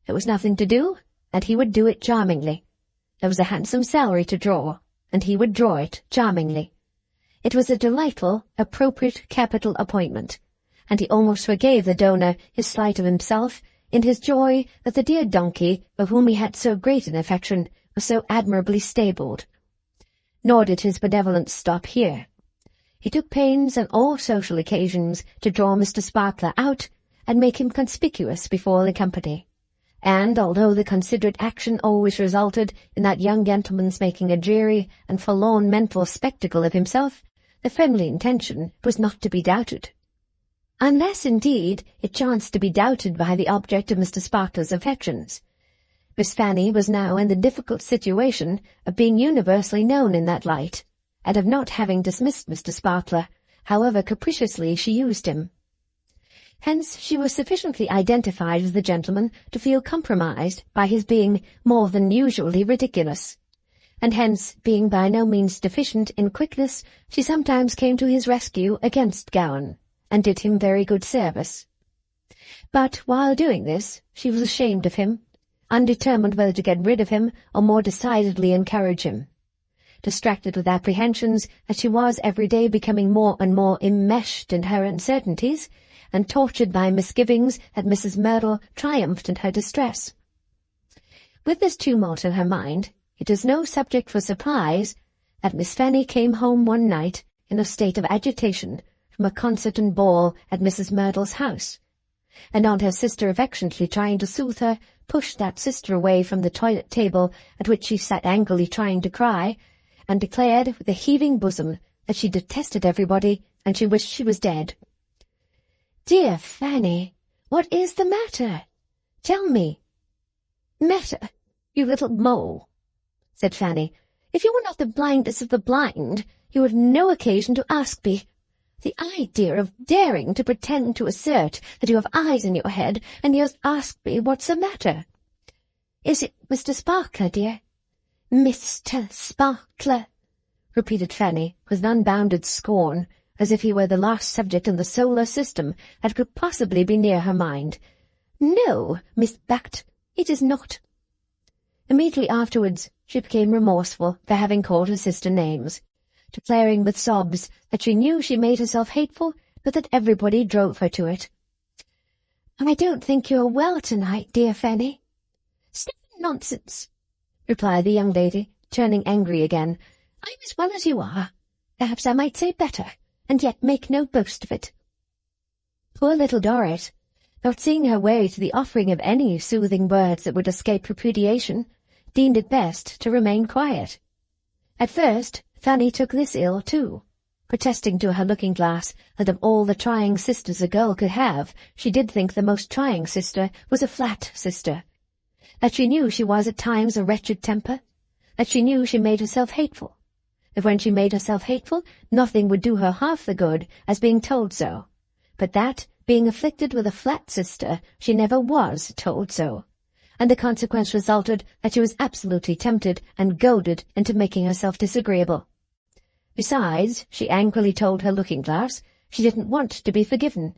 There was nothing to do, and he would do it charmingly. There was a handsome salary to draw, and he would draw it charmingly. It was a delightful, appropriate capital appointment, and he almost forgave the donor his slight of himself in his joy that the dear donkey, of whom he had so great an affection, was so admirably stabled. Nor did his benevolence stop here. He took pains on all social occasions to draw Mr. Sparkler out and make him conspicuous before the company, and although the considerate action always resulted in that young gentleman's making a dreary and forlorn mental spectacle of himself, the friendly intention was not to be doubted. Unless, indeed, it chanced to be doubted by the object of Mr. Sparkler's affections. Miss Fanny was now in the difficult situation of being universally known in that light, and of not having dismissed Mr. Sparkler, however capriciously she used him. Hence she was sufficiently identified with the gentleman to feel compromised by his being more than usually ridiculous, and hence, being by no means deficient in quickness, she sometimes came to his rescue against Gowan, and did him very good service. But while doing this, she was ashamed of him, undetermined whether to get rid of him or more decidedly encourage him. Distracted with apprehensions that she was every day becoming more and more enmeshed in her uncertainties, and tortured by misgivings that Mrs. Merdle triumphed in her distress. With this tumult in her mind, it is no subject for surprise that Miss Fanny came home one night in a state of agitation from a concert and ball at Mrs. Merdle's house, and on her sister affectionately trying to soothe her, pushed that sister away from the toilet table at which she sat angrily trying to cry, and declared with a heaving bosom that she detested everybody, and she wished she was dead. "Dear Fanny, what is the matter? Tell me." "Matter, you little mole," said Fanny. "If you were not the blindest of the blind, you had no occasion to ask me. The idea of daring to pretend to assert that you have eyes in your head, and yet ask me what's the matter." "Is it Mr. Sparkler, dear?" "Mr. Sparkler," repeated Fanny, with an unbounded scorn, as if he were the last subject in the solar system that could possibly be near her mind. "No, Miss Bact, it is not." Immediately afterwards she became remorseful for having called her sister names, declaring with sobs that she knew she made herself hateful, but that everybody drove her to it. "I don't think you're well tonight, dear Fanny." "Stuff and nonsense," replied the young lady, turning angry again. "I'm as well as you are. Perhaps I might say better, and yet make no boast of it." Poor little Dorrit, not seeing her way to the offering of any soothing words that would escape repudiation, deemed it best to remain quiet. At first Fanny took this ill too, protesting to her looking-glass that of all the trying sisters a girl could have, she did think the most trying sister was a flat sister, that she knew she was at times a wretched temper, that she knew she made herself hateful, that when she made herself hateful nothing would do her half the good as being told so, but that, being afflicted with a flat sister, she never was told so, and the consequence resulted that she was absolutely tempted and goaded into making herself disagreeable. Besides, she angrily told her looking-glass she didn't want to be forgiven.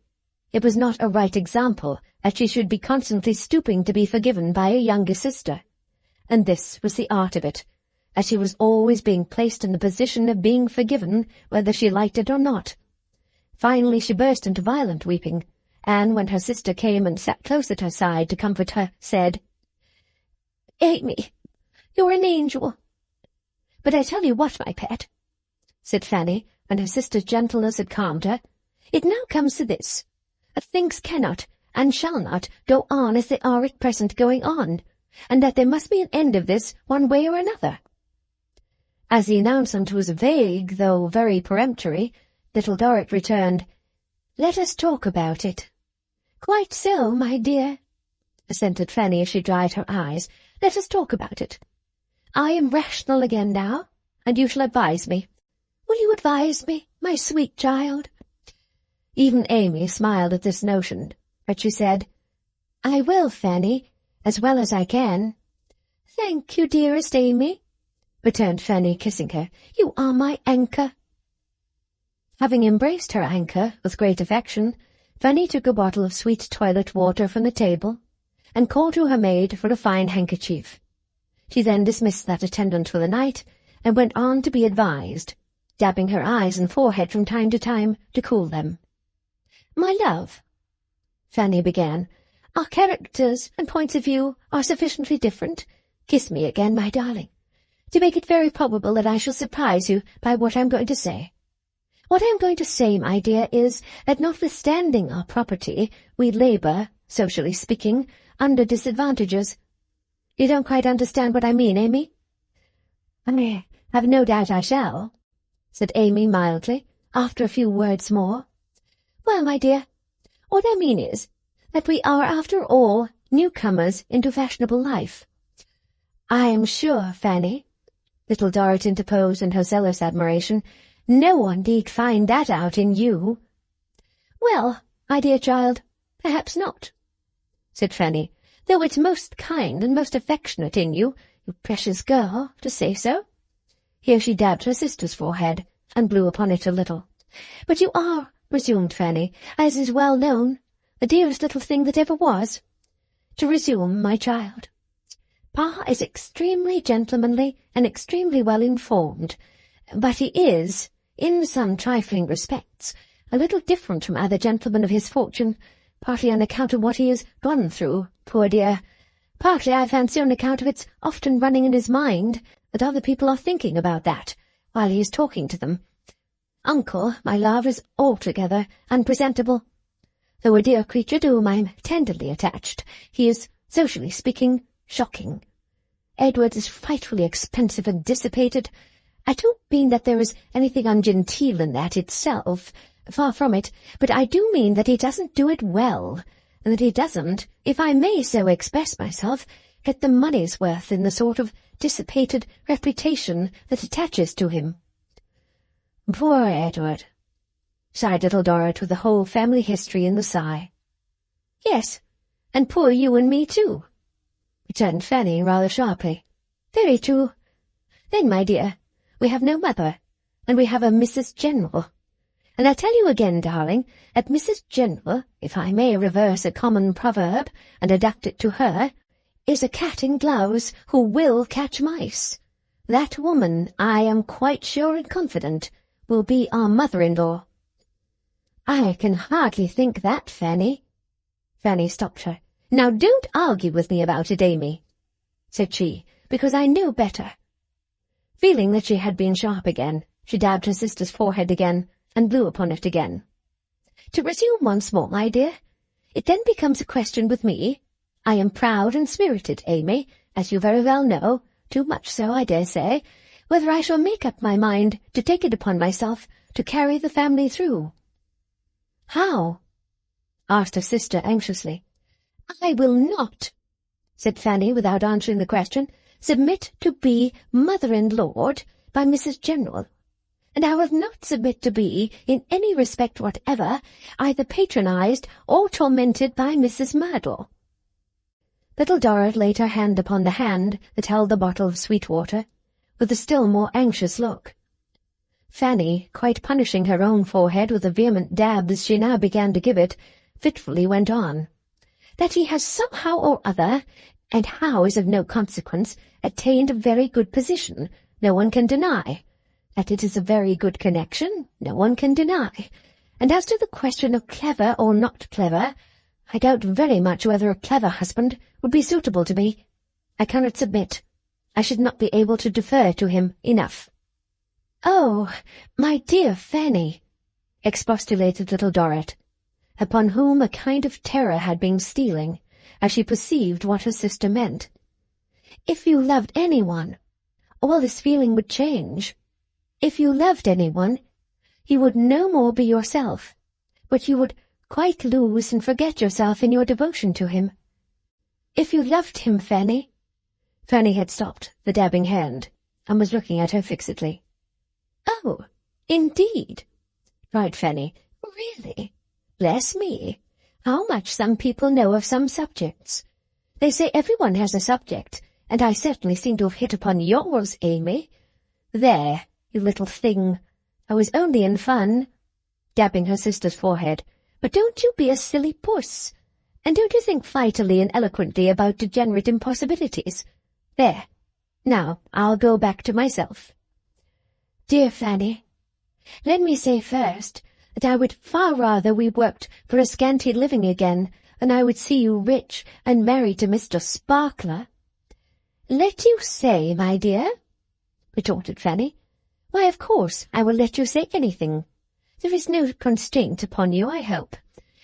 It was not a right example that she should be constantly stooping to be forgiven by a younger sister, and this was the art of it, as she was always being placed in the position of being forgiven whether she liked it or not. Finally she burst into violent weeping, and when her sister came and sat close at her side to comfort her, said, "Amy, you're an angel." "But I tell you what, my pet," said Fanny, when her sister's gentleness had calmed her, "it now comes to this, that things cannot and shall not go on as they are at present going on, and that there must be an end of this one way or another." As the announcement was vague, though very peremptory, little Dorrit returned, "Let us talk about it." "Quite so, my dear," assented Fanny as she dried her eyes. "Let us talk about it. I am rational again now, and you shall advise me. Will you advise me, my sweet child?" Even Amy smiled at this notion, but she said, "I will, Fanny, as well as I can." "Thank you, dearest Amy," returned Fanny, kissing her. "You are my anchor." Having embraced her anchor with great affection, Fanny took a bottle of sweet toilet water from the table, and called to her maid for a fine handkerchief. She then dismissed that attendant for the night, and went on to be advised, dabbing her eyes and forehead from time to time to cool them. "My love," Fanny began, "our characters and points of view are sufficiently different, kiss me again, my darling, to make it very probable that I shall surprise you by what I am going to say. What I am going to say, my dear, is that notwithstanding our property, we labour, socially speaking, under disadvantages. You don't quite understand what I mean, Amy?" "I have no doubt I shall," said Amy mildly, after a few words more. "Well, my dear, what I mean is that we are, after all, newcomers into fashionable life." "I am sure, Fanny," little Dorrit interposed in her zealous admiration, "no one need find that out in you." "Well, my dear child, perhaps not," said Fanny, "though it's most kind and most affectionate in you, you precious girl, to say so." Here she dabbed her sister's forehead, and blew upon it a little. "But you are," resumed Fanny, "as is well known, the dearest little thing that ever was. To resume, my child, Pa is extremely gentlemanly and extremely well informed, but he is, in some trifling respects, a little different from other gentlemen of his fortune, partly on account of what he has gone through, poor dear, partly, I fancy, on account of its often running in his mind that other people are thinking about that while he is talking to them. Uncle, my love, is altogether unpresentable. Though a dear creature to whom I am tenderly attached, he is, socially speaking, shocking. Edward is frightfully expensive and dissipated. I don't mean that there is anything ungenteel in that itself, far from it, but I do mean that he doesn't do it well, and that he doesn't, if I may so express myself, get the money's worth in the sort of dissipated reputation that attaches to him." "Poor Edward," sighed little Dorrit, with the whole family history in the sigh. "Yes, and poor you and me too," returned Fanny rather sharply. "Very true. Then, my dear, we have no mother, and we have a Mrs. General. And I tell you again, darling, that Mrs. General, if I may reverse a common proverb and adapt it to her, is a cat in gloves who will catch mice. That woman, I am quite sure and confident, will be our mother-in-law." "I can hardly think that, Fanny." Fanny stopped her. "Now don't argue with me about it, Amy," said she, "because I know better." Feeling that she had been sharp again, she dabbed her sister's forehead again, and blew upon it again. "To resume once more, my dear, it then becomes a question with me. I am proud and spirited, Amy, as you very well know, too much so, I dare say, whether I shall make up my mind to take it upon myself to carry the family through." "How?" asked her sister anxiously. "I will not," said Fanny, without answering the question, "submit to be mother-in-law by Mrs. General. And I will not submit to be, in any respect whatever, either patronized or tormented by Mrs. Merdle." Little Dorrit laid her hand upon the hand that held the bottle of sweet water, with a still more anxious look. Fanny, quite punishing her own forehead with the vehement dabs she now began to give it, fitfully went on. "That he has somehow or other, and how is of no consequence, attained a very good position, no one can deny. That it is a very good connection, no one can deny. And as to the question of clever or not clever, I doubt very much whether a clever husband would be suitable to me. I cannot submit. I should not be able to defer to him enough." "Oh, my dear Fanny," expostulated little Dorrit, upon whom a kind of terror had been stealing, as she perceived what her sister meant. "If you loved anyone, all this feeling would change. If you loved anyone, you would no more be yourself, but you would quite lose and forget yourself in your devotion to him. If you loved him, Fanny—" Fanny had stopped the dabbing hand, and was looking at her fixedly. "Oh, indeed!" cried Fanny. "Really? Bless me! How much some people know of some subjects! They say everyone has a subject, and I certainly seem to have hit upon yours, Amy. There, you little thing, I was only in fun," dabbing her sister's forehead, "but don't you be a silly puss, and don't you think vitally and eloquently about degenerate impossibilities. There, now I'll go back to myself. Dear Fanny, let me say first that I would far rather we worked for a scanty living again than I would see you rich and married to Mr. Sparkler." "Let you say, my dear?" retorted Fanny. "Why, of course, I will let you say anything. There is no constraint upon you, I hope.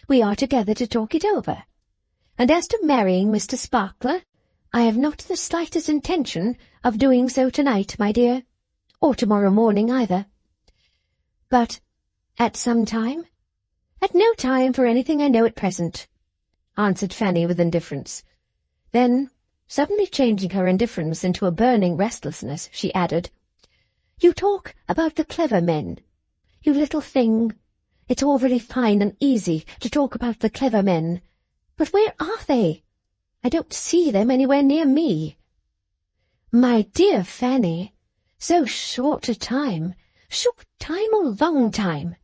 We are together to talk it over. And as to marrying Mr. Sparkler, I have not the slightest intention of doing so tonight, my dear, or tomorrow morning either. But at some time? At no time for anything I know at present, answered Fanny with indifference. Then, suddenly changing her indifference into a burning restlessness, she added, You talk about the clever men. You little thing. It's all very fine and easy to talk about the clever men. But where are they? I don't see them anywhere near me. My dear Fanny, so short a time or long time,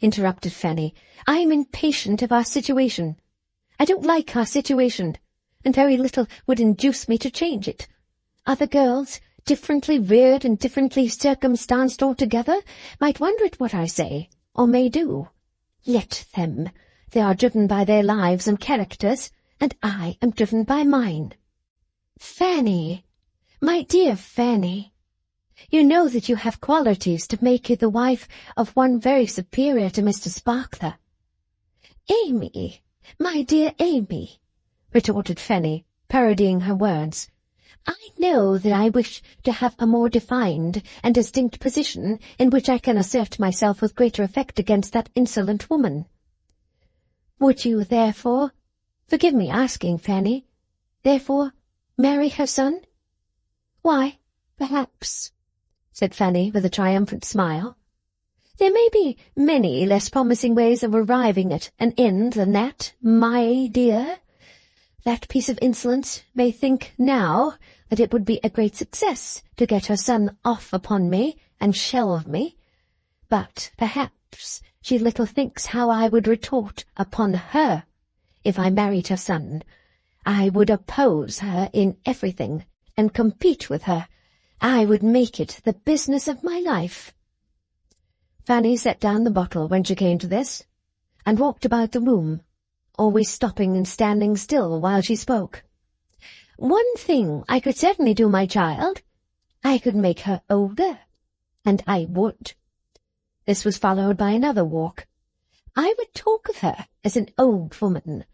interrupted Fanny. I am impatient of our situation. I don't like our situation, and very little would induce me to change it. Other girls, differently reared and differently circumstanced altogether, might wonder at what I say, or may do. Let them. They are driven by their lives and characters, and I am driven by mine. Fanny, my dear Fanny, you know that you have qualities to make you the wife of one very superior to Mr. Sparkler. Amy, my dear Amy, retorted Fanny, parodying her words, I know that I wish to have a more defined and distinct position in which I can assert myself with greater effect against that insolent woman. Would you, therefore, forgive me asking, Fanny, therefore marry her son? Why, perhaps, said Fanny with a triumphant smile. There may be many less promising ways of arriving at an end than that, my dear. That piece of insolence may think now that it would be a great success to get her son off upon me and shelve me, but perhaps she little thinks how I would retort upon her if I married her son. I would oppose her in everything and compete with her. I would make it the business of my life. Fanny set down the bottle when she came to this, and walked about the room, always stopping and standing still while she spoke. One thing I could certainly do, my child. I could make her older, and I would. This was followed by another walk. I would talk of her as an old woman.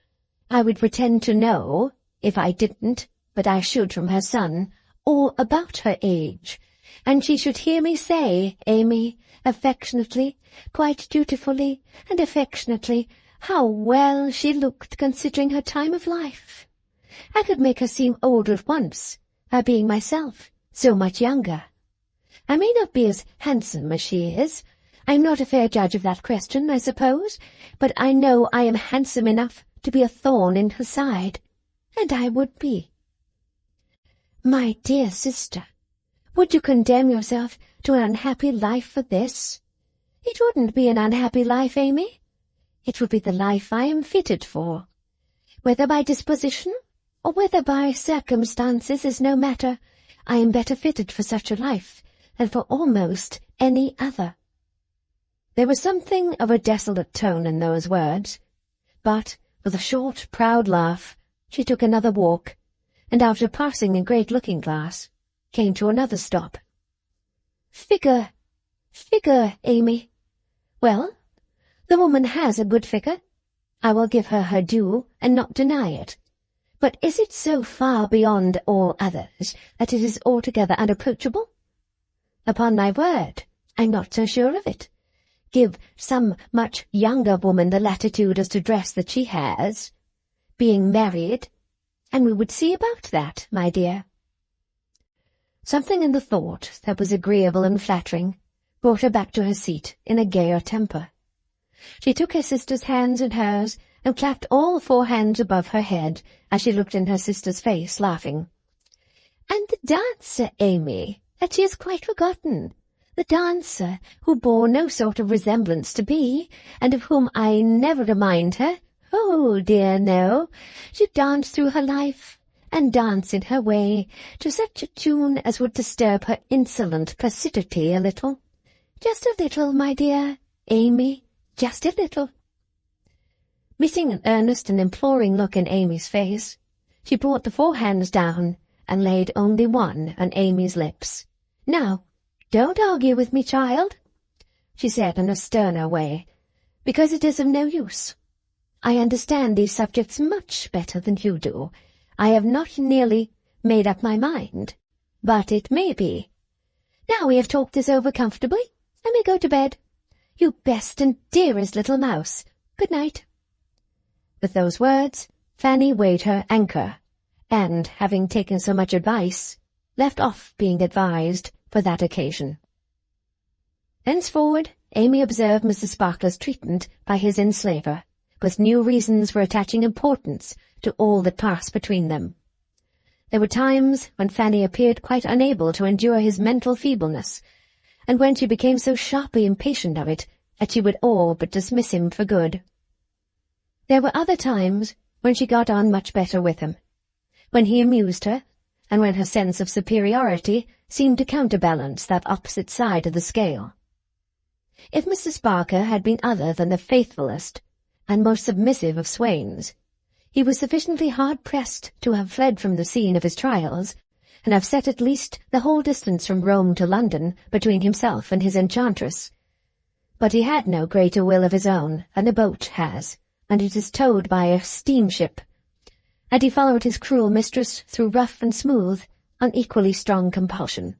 I would pretend to know, if I didn't, but I should from her son, all about her age, and she should hear me say, Amy, affectionately, quite dutifully and affectionately, how well she looked considering her time of life. I could make her seem older at once, by being myself so much younger. I may not be as handsome as she is. I am not a fair judge of that question, I suppose, but I know I am handsome enough to be a thorn in her side, and I would be. My dear sister, would you condemn yourself to an unhappy life for this? It wouldn't be an unhappy life, Amy. It would be the life I am fitted for. Whether by disposition or whether by circumstances is no matter. I am better fitted for such a life than for almost any other. There was something of a desolate tone in those words, but, with a short, proud laugh, she took another walk, and after passing a great looking-glass, came to another stop. Figure, Amy. Well, the woman has a good figure. I will give her her due and not deny it. But is it so far beyond all others that it is altogether unapproachable? Upon my word, I'm not so sure of it. Give some much younger woman the latitude as to dress that she has, being married, and we would see about that, my dear. Something in the thought that was agreeable and flattering brought her back to her seat in a gayer temper. She took her sister's hands in hers and clapped all 4 hands above her head as she looked in her sister's face, laughing. And the dancer, Amy, that she has quite forgotten. The dancer who bore no sort of resemblance to me, and of whom I never remind her. Oh, dear, no. She danced through her life, and danced in her way, to such a tune as would disturb her insolent placidity a little. Just a little, my dear Amy, just a little. Meeting an earnest and imploring look in Amy's face, she brought the 4 hands down and laid only one on Amy's lips. Now, don't argue with me, child. she said in a sterner way, "because it is of no use. I understand these subjects much better than you do. I have not nearly made up my mind, but it may be. Now we have talked this over comfortably, I may go to bed. You best and dearest little mouse, good night." With those words, Fanny weighed her anchor, and, having taken so much advice, left off being advised for that occasion. Thenceforward, Amy observed Mr. Sparkler's treatment by his enslaver, with new reasons for attaching importance to all that passed between them. There were times when Fanny appeared quite unable to endure his mental feebleness, and when she became so sharply impatient of it that she would all but dismiss him for good. There were other times when she got on much better with him, when he amused her, and when her sense of superiority seemed to counterbalance that opposite side of the scale. If Mr. Sparkler had been other than the faithfulest and most submissive of swains, he was sufficiently hard-pressed to have fled from the scene of his trials, and have set at least the whole distance from Rome to London between himself and his enchantress. But he had no greater will of his own than a boat has, and it is towed by a steamship, and he followed his cruel mistress through rough and smooth on equally strong compulsion.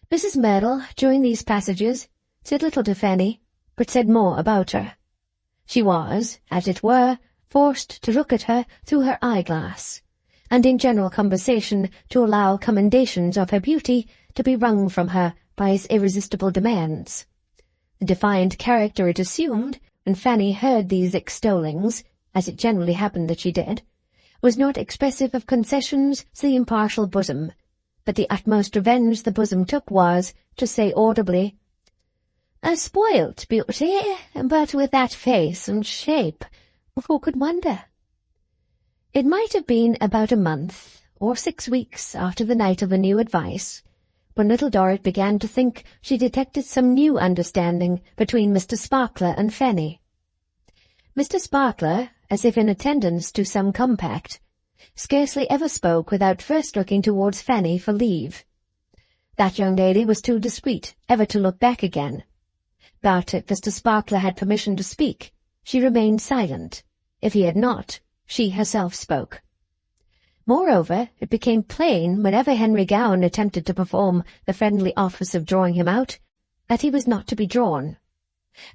Mrs. Merdle, during these passages, said little to Fanny, but said more about her. She was, as it were, forced to look at her through her eyeglass, and in general conversation to allow commendations of her beauty to be wrung from her by his irresistible demands. The defiant character it assumed, when Fanny heard these extollings, as it generally happened that she did, was not expressive of concessions to the impartial bosom, but the utmost revenge the bosom took was to say audibly, "A spoilt beauty, but with that face and shape, who could wonder?" It might have been about a month or 6 weeks after the night of the new advice, when little Dorrit began to think she detected some new understanding between Mr. Sparkler and Fanny. Mr. Sparkler, as if in attendance to some compact, scarcely ever spoke without first looking towards Fanny for leave. That young lady was too discreet ever to look back again, but if Mr. Sparkler had permission to speak, she remained silent. If he had not, she herself spoke. Moreover, it became plain whenever Henry Gowan attempted to perform the friendly office of drawing him out, that he was not to be drawn.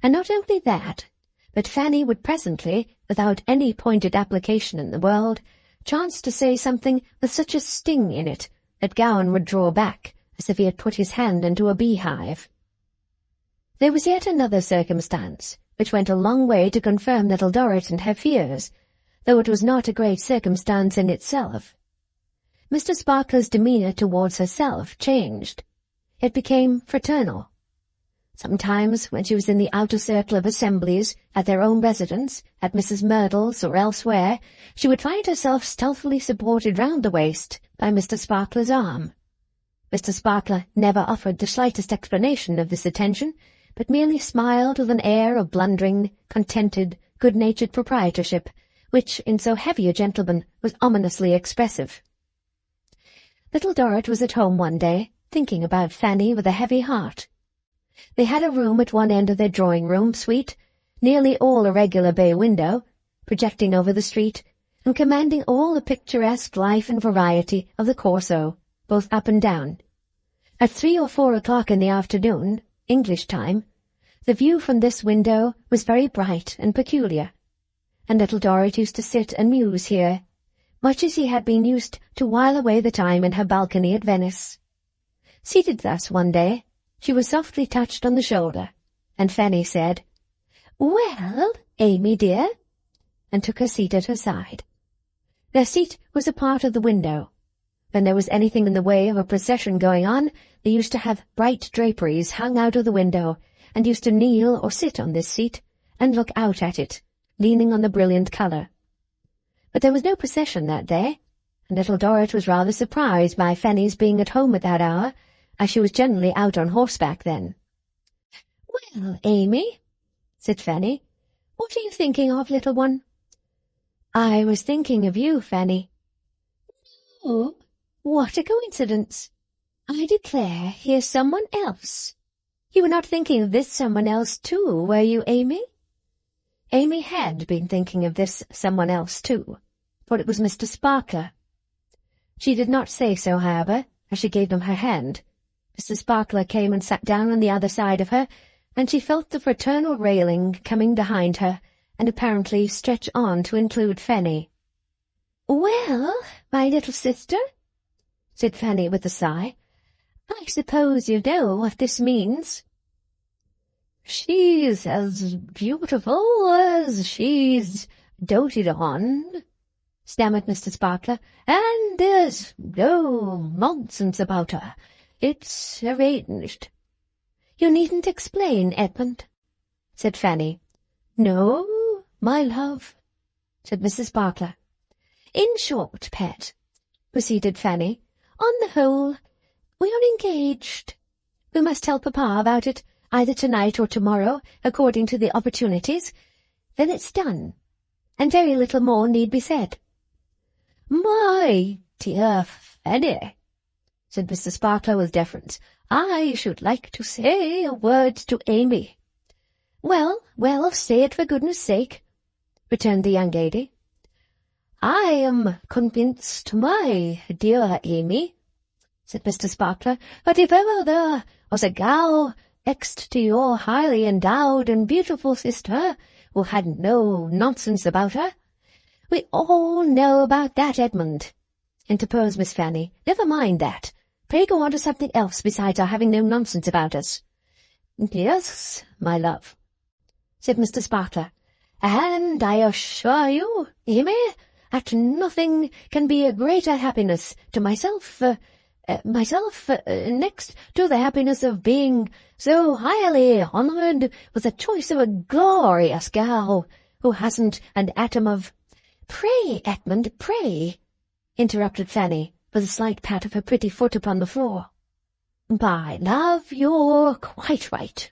And not only that, but Fanny would presently, without any pointed application in the world, chance to say something with such a sting in it that Gowan would draw back, as if he had put his hand into a beehive. There was yet another circumstance, which went a long way to confirm little Dorrit in her fears, though it was not a great circumstance in itself. Mr. Sparkler's demeanour towards herself changed. It became fraternal. Sometimes, when she was in the outer circle of assemblies, at their own residence, at Mrs. Merdle's or elsewhere, she would find herself stealthily supported round the waist by Mr. Sparkler's arm. Mr. Sparkler never offered the slightest explanation of this attention, but merely smiled with an air of blundering, contented, good-natured proprietorship, which, in so heavy a gentleman, was ominously expressive. Little Dorrit was at home one day, thinking about Fanny with a heavy heart. They had a room at one end of their drawing-room suite, nearly all a regular bay window, projecting over the street, and commanding all the picturesque life and variety of the Corso, both up and down. At 3 or 4 o'clock in the afternoon, English time, the view from this window was very bright and peculiar, and little Dorrit used to sit and muse here, much as he had been used to while away the time in her balcony at Venice. Seated thus one day, she was softly touched on the shoulder, and Fanny said, "Well, Amy dear," and took her seat at her side. Their seat was a part of the window. When there was anything in the way of a procession going on, they used to have bright draperies hung out of the window, and used to kneel or sit on this seat, and look out at it, leaning on the brilliant colour. But there was no procession that day, and little Dorrit was rather surprised by Fanny's being at home at that hour, as she was generally out on horseback then. "Well, Amy," said Fanny, "what are you thinking of, little one?" "I was thinking of you, Fanny." "Oh, what a coincidence! I declare here's someone else. You were not thinking of this someone else too, were you, Amy? Amy had been thinking of this someone else too, for it was Mr. Sparkler. She did not say so, however, as she gave him her hand. Mr. Sparkler came and sat down on the other side of her, and she felt the fraternal railing coming behind her, and apparently stretch on to include Fanny. "Well, my little sister," said Fanny with a sigh, "I suppose you know what this means." "She's as beautiful as she's doted on," stammered Mr. Sparkler, "and there's no nonsense about her. It's arranged." "You needn't explain, Edmund," said Fanny. "No, my love," said Mrs. Sparkler. "In short, pet," proceeded Fanny, "on the whole, we are engaged. We must tell Papa about it, either tonight or tomorrow, according to the opportunities. Then it's done, and very little more need be said." "My dear Fanny," said Mr. Sparkler with deference, "I should like to say a word to Amy." "Well, well, say it for goodness' sake," returned the young lady. "I am convinced, my dear Amy," said Mr. Sparkler, "that if ever there was a gal next to your highly endowed and beautiful sister who had no nonsense about her—" "We all know about that, Edmund," interposed Miss Fanny. "Never mind that. Pray go on to something else besides our having no nonsense about us." "Yes, my love," said Mr. Sparkler, "and I assure you, Amy, that nothing can be a greater happiness to myself, next to the happiness of being so highly honoured with the choice of a glorious gal who hasn't an atom of—" "Pray, Edmund, pray," interrupted Fanny, with a slight pat of her pretty foot upon the floor. "My love, you're quite right,"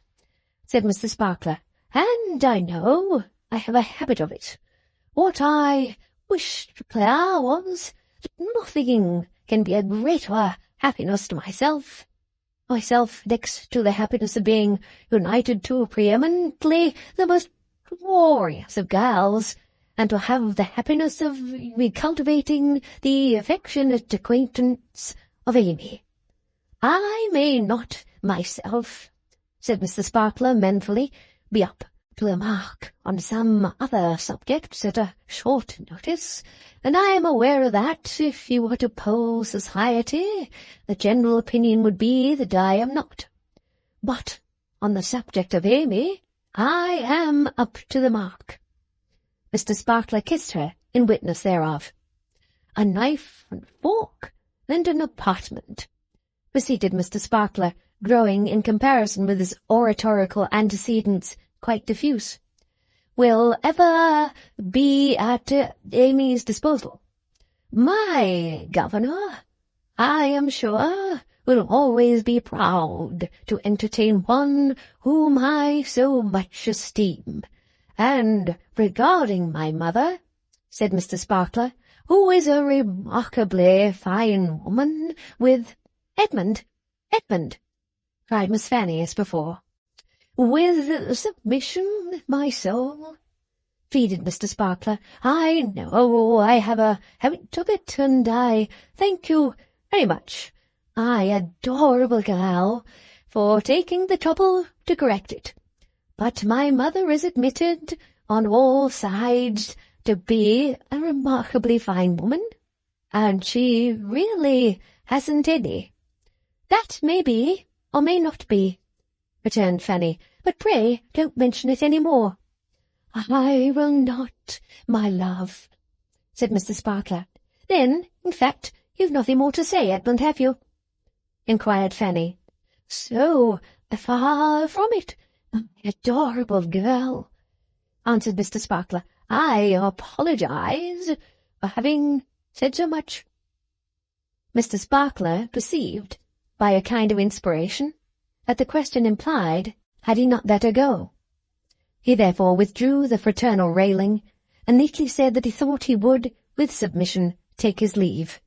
said Mr. Sparkler, "and I know I have a habit of it. What I wished to declare was that nothing can be a greater happiness to myself next to the happiness of being united to preeminently the most glorious of gals, and to have the happiness of cultivating the affectionate acquaintance of Amy. I may not myself," said Mr. Sparkler manfully, "be up to the mark on some other subjects at a short notice, and I am aware that if you were to poll society, the general opinion would be that I am not. But on the subject of Amy, I am up to the mark." Mr. Sparkler kissed her in witness thereof. "A knife and fork and an apartment," proceeded Mr. Sparkler, growing, in comparison with his oratorical antecedents, quite diffuse, "will ever be at Amy's disposal. My governor, I am sure, will always be proud to entertain one whom I so much esteem. And regarding my mother," said Mr. Sparkler, "who is a remarkably fine woman with—" "Edmund, Edmund," cried Miss Fanny as before. "With submission, my soul," pleaded Mr. Sparkler. "I know I have a habit of it, and I thank you very much, my adorable gal, for taking the trouble to correct it. But my mother is admitted on all sides to be a remarkably fine woman, and she really hasn't any." "That may be, or may not be," returned Fanny, "but pray don't mention it any more." "I will not, my love," said Mr. Sparkler. "Then, in fact, you've nothing more to say, Edmund, have you?" inquired Fanny. "So far from it, my adorable girl," answered Mr. Sparkler. "I apologize for having said so much." Mr. Sparkler perceived, by a kind of inspiration, that the question implied, had he not better go? He therefore withdrew the fraternal railing, and neatly said that he thought he would, with submission, take his leave.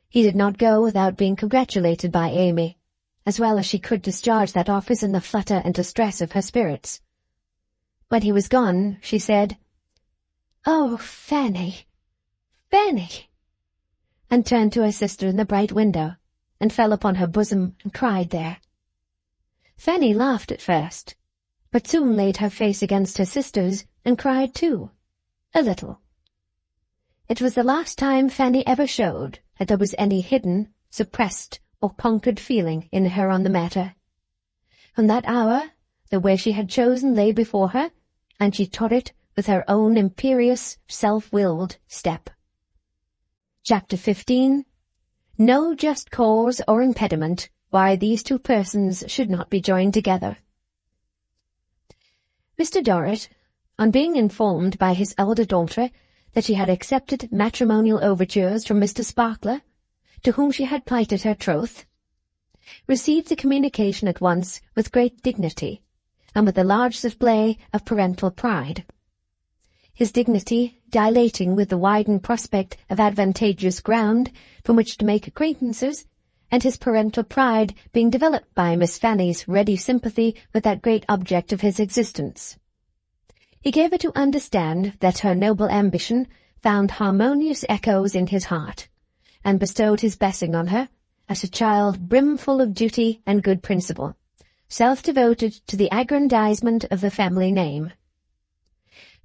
He did not go without being congratulated by Amy, as well as she could discharge that office in the flutter and distress of her spirits. When he was gone, she said, "Oh, Fanny, Fanny," and turned to her sister in the bright window, and fell upon her bosom and cried there. Fanny laughed at first, but soon laid her face against her sister's and cried too, a little. It was the last time Fanny ever showed that there was any hidden, suppressed, or conquered feeling in her on the matter. From that hour, the way she had chosen lay before her, and she trod it with her own imperious, self-willed step. Chapter 15. No just cause or impediment why these two persons should not be joined together. Mr. Dorrit, on being informed by his elder daughter that she had accepted matrimonial overtures from Mr. Sparkler, to whom she had plighted her troth, received the communication at once with great dignity, and with a large display of parental pride. His dignity dilating with the widened prospect of advantageous ground from which to make acquaintances, and his parental pride being developed by Miss Fanny's ready sympathy with that great object of his existence. He gave her to understand that her noble ambition found harmonious echoes in his heart, and bestowed his blessing on her, as a child brimful of duty and good principle, self-devoted to the aggrandizement of the family name.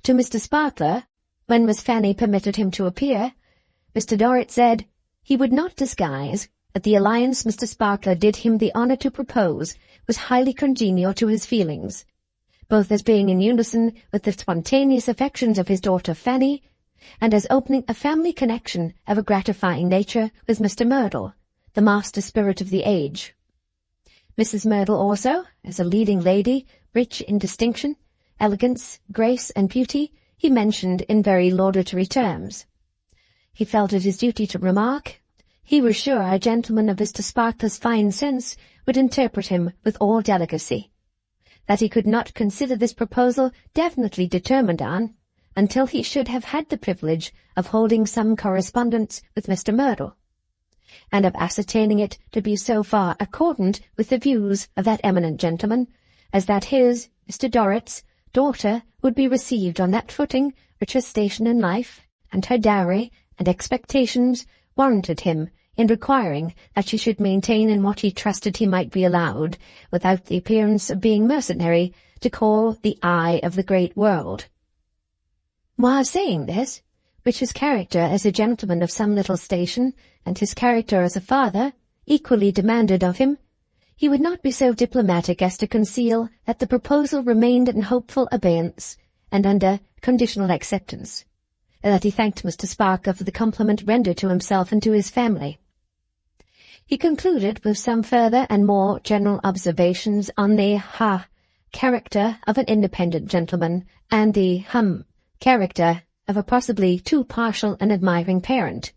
To Mr. Sparkler, when Miss Fanny permitted him to appear, Mr. Dorrit said he would not disguise that the alliance Mr. Sparkler did him the honour to propose was highly congenial to his feelings, both as being in unison with the spontaneous affections of his daughter Fanny, and as opening a family connection of a gratifying nature with Mr. Merdle, the master spirit of the age. Mrs. Merdle also, as a leading lady, rich in distinction, elegance, grace, and beauty, he mentioned in very laudatory terms. He felt it his duty to remark, he was sure a gentleman of Mr. Sparkler's fine sense would interpret him with all delicacy, that he could not consider this proposal definitely determined on, until he should have had the privilege of holding some correspondence with Mr. Merdle, and of ascertaining it to be so far accordant with the views of that eminent gentleman, as that his, Mr. Dorrit's, daughter would be received on that footing which her station in life, and her dowry, and expectations warranted him in requiring that she should maintain in what he trusted he might be allowed, without the appearance of being mercenary, to call the eye of the great world. While saying this, which his character as a gentleman of some little station, and his character as a father, equally demanded of him, he would not be so diplomatic as to conceal that the proposal remained in hopeful abeyance, and under conditional acceptance, and that he thanked Mr. Sparkler for the compliment rendered to himself and to his family. He concluded with some further and more general observations on the character of an independent gentleman, and the character of a possibly too partial and admiring parent.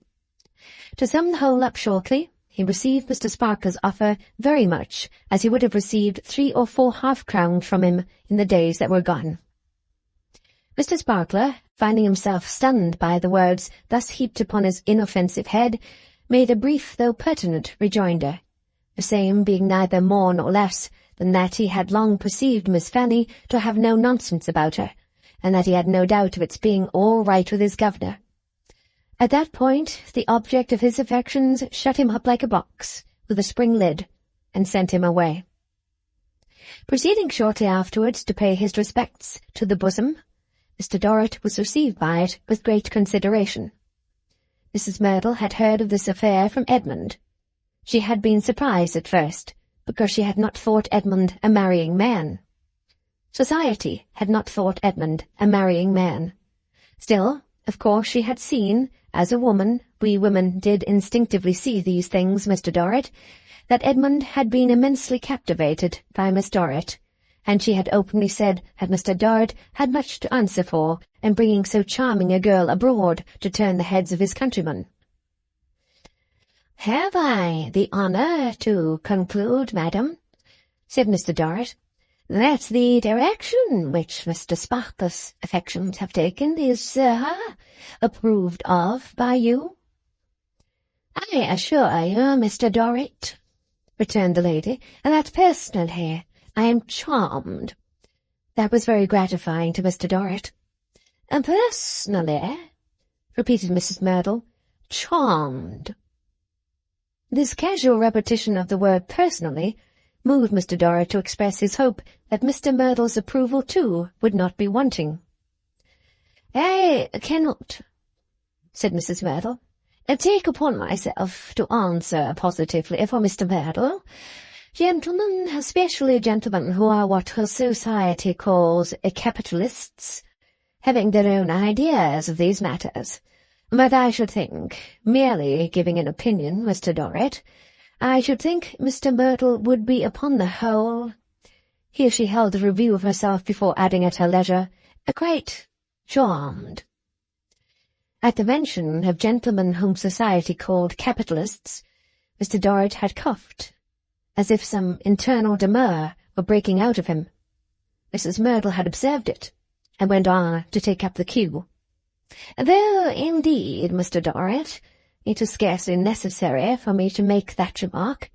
To sum the whole up shortly, he received Mr. Sparkler's offer very much as he would have received 3 or 4 half-crowns from him in the days that were gone. Mr. Sparkler, finding himself stunned by the words thus heaped upon his inoffensive head, made a brief though pertinent rejoinder, the same being neither more nor less than that he had long perceived Miss Fanny to have no nonsense about her, and that he had no doubt of its being all right with his governor. At that point, the object of his affections shut him up like a box, with a spring lid, and sent him away. Proceeding shortly afterwards to pay his respects to the bosom, Mr. Dorrit was received by it with great consideration. Mrs. Merdle had heard of this affair from Edmund. She had been surprised at first, because she had not thought Edmund a marrying man. Society had not thought Edmund a marrying man. Still, of course she had seen, as a woman, we women did instinctively see these things, Mr. Dorrit, that Edmund had been immensely captivated by Miss Dorrit, and she had openly said that Mr. Dorrit had much to answer for in bringing so charming a girl abroad to turn the heads of his countrymen. "Have I the honour to conclude, madam," said Mr. Dorrit, "that the direction which Mr. Sparkler's affections have taken is, approved of by you?" "I assure you, Mr. Dorrit," returned the lady, "and that personally I am charmed." That was very gratifying to Mr. Dorrit. "And personally," repeated Mrs. Merdle, "charmed." This casual repetition of the word personally moved Mr. Dorrit to express his hope that Mr. Merdle's approval, too, would not be wanting. "I cannot," said Mrs. Merdle, "take upon myself to answer positively for Mr. Merdle. Gentlemen, especially gentlemen who are what society calls capitalists, having their own ideas of these matters. But I should think, merely giving an opinion, Mr. Dorrit, I should think Mr. Merdle would be upon the whole—" Here she held a review of herself before adding at her leisure, "quite charmed." At the mention of gentlemen whom society called capitalists, Mr. Dorrit had coughed, as if some internal demur were breaking out of him. Mrs. Merdle had observed it, and went on to take up the cue. "Though, indeed, Mr. Dorrit, it is scarcely necessary for me to make that remark,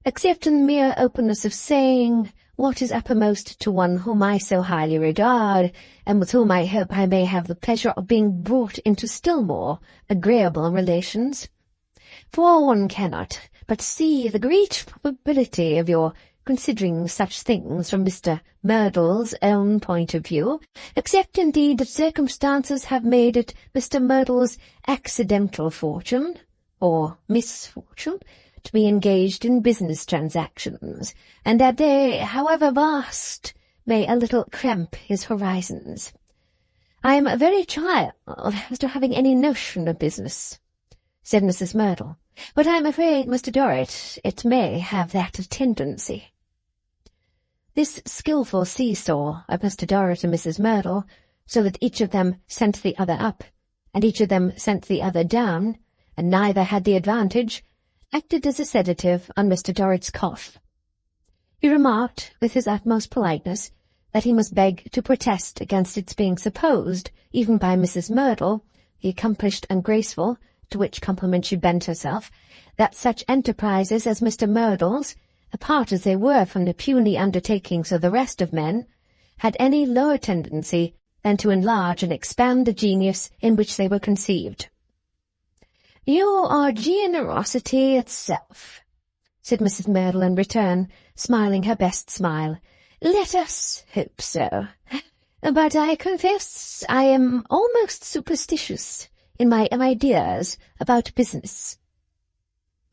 except in the mere openness of saying what is uppermost to one whom I so highly regard, and with whom I hope I may have the pleasure of being brought into still more agreeable relations. For one cannot but see the great probability of your considering such things from Mr. Merdle's own point of view, except indeed that circumstances have made it Mr. Merdle's accidental fortune, or misfortune, to be engaged in business transactions, and that they, however vast, may a little cramp his horizons. I am a very child as to having any notion of business," said Mrs. Merdle, "but I am afraid, Mr. Dorrit, it may have that tendency." This skilful seesaw of Mr. Dorrit and Mrs. Merdle, so that each of them sent the other up, and each of them sent the other down, and neither had the advantage, acted as a sedative on Mr. Dorrit's cough. He remarked, with his utmost politeness, that he must beg to protest against its being supposed, even by Mrs. Merdle, the accomplished and graceful, to which compliment she bent herself, that such enterprises as Mr. Merdle's, apart as they were from the puny undertakings of the rest of men, had any lower tendency than to enlarge and expand the genius in which they were conceived. "You are generosity itself," said Mrs. Merdle in return, smiling her best smile. "Let us hope so. But I confess I am almost superstitious in my ideas about business."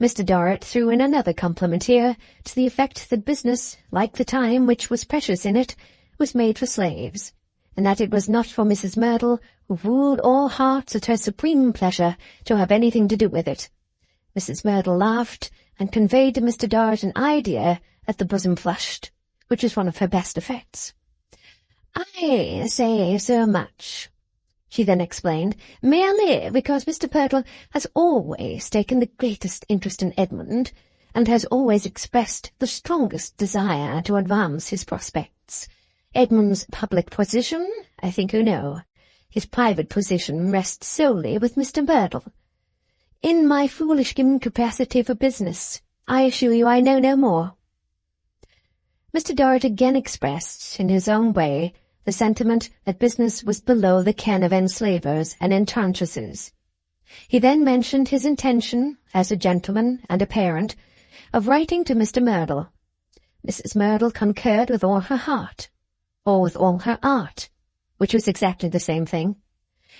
Mr. Dorrit threw in another compliment here, to the effect that business, like the time which was precious in it, was made for slaves, and that it was not for Mrs. Merdle, who ruled all hearts at her supreme pleasure, to have anything to do with it. Mrs. Merdle laughed, and conveyed to Mr. Dorrit an idea that the bosom flushed, which was one of her best effects. "I say so much," she then explained, "merely because Mr. Merdle has always taken the greatest interest in Edmund, and has always expressed the strongest desire to advance his prospects. Edmund's public position, I think you know. His private position rests solely with Mr. Merdle. In my foolish incapacity for business, I assure you I know no more." Mr. Dorrit again expressed, in his own way, the sentiment that business was below the ken of enslavers and enchantresses. He then mentioned his intention, as a gentleman and a parent, of writing to Mr. Merdle. Mrs. Merdle concurred with all her heart, or with all her art, which was exactly the same thing,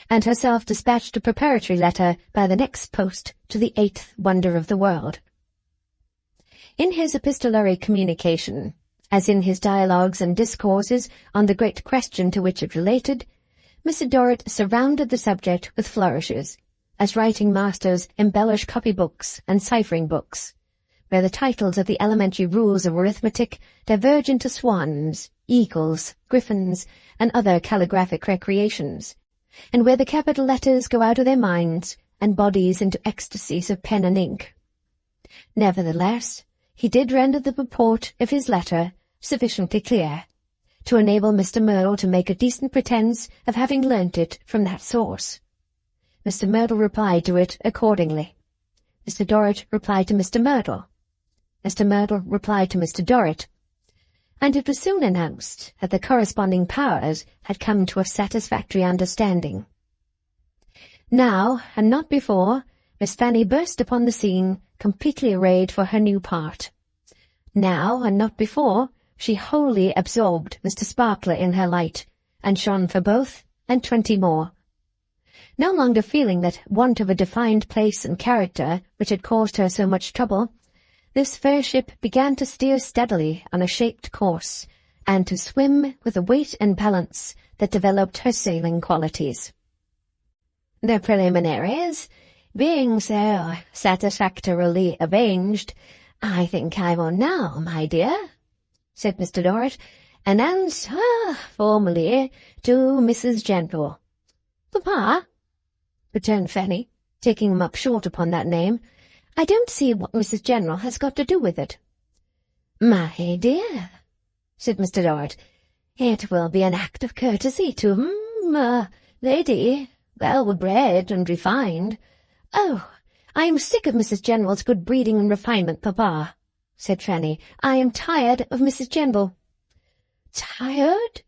and herself dispatched a preparatory letter by the next post to the 8th wonder of the world. In his epistolary communication, as in his dialogues and discourses on the great question to which it related, Mr. Dorrit surrounded the subject with flourishes, as writing masters embellish copy-books and ciphering books, where the titles of the elementary rules of arithmetic diverge into swans, eagles, griffins, and other calligraphic recreations, and where the capital letters go out of their minds and bodies into ecstasies of pen and ink. Nevertheless, he did render the purport of his letter sufficiently clear to enable Mr. Merdle to make a decent pretence of having learnt it from that source. Mr. Merdle replied to it accordingly. Mr. Dorrit replied to Mr. Merdle. Mr. Merdle replied to Mr. Dorrit, and it was soon announced that the corresponding powers had come to a satisfactory understanding. Now, and not before, Miss Fanny burst upon the scene, completely arrayed for her new part. Now, and not before, she wholly absorbed Mr. Sparkler in her light, and shone for both and 20 more. No longer feeling that want of a defined place and character which had caused her so much trouble, this fair ship began to steer steadily on a shaped course, and to swim with a weight and balance that developed her sailing qualities. The preliminaries being so satisfactorily arranged, I think I will now, my dear, said Mr. Dorrit, announce formally to Mrs. General. Papa, returned Fanny, taking him up short upon that name, I don't see what Mrs. General has got to do with it. My dear, said Mr. Dorrit, it will be an act of courtesy to, lady, well-bred and refined. Oh, I am sick of Mrs. General's good breeding and refinement, Papa, said Fanny. I am tired of Mrs. General. Tired?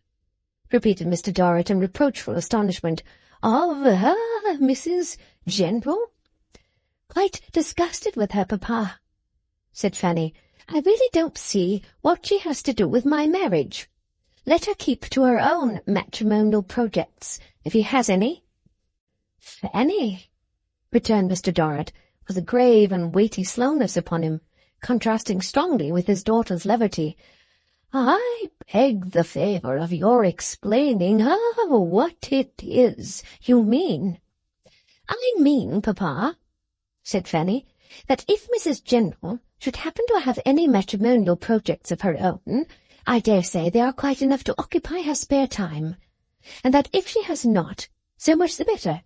Repeated Mr. Dorrit in reproachful astonishment. Of her, Mrs. General? Quite disgusted with her, Papa, said Fanny. I really don't see what she has to do with my marriage. Let her keep to her own matrimonial projects, if he has any. Fanny, returned Mr. Dorrit, with a grave and weighty slowness upon him, contrasting strongly with his daughter's levity, I beg the favour of your explaining what it is you mean. I mean, Papa, said Fanny, that if Mrs. General should happen to have any matrimonial projects of her own, I dare say they are quite enough to occupy her spare time, and that if she has not, so much the better.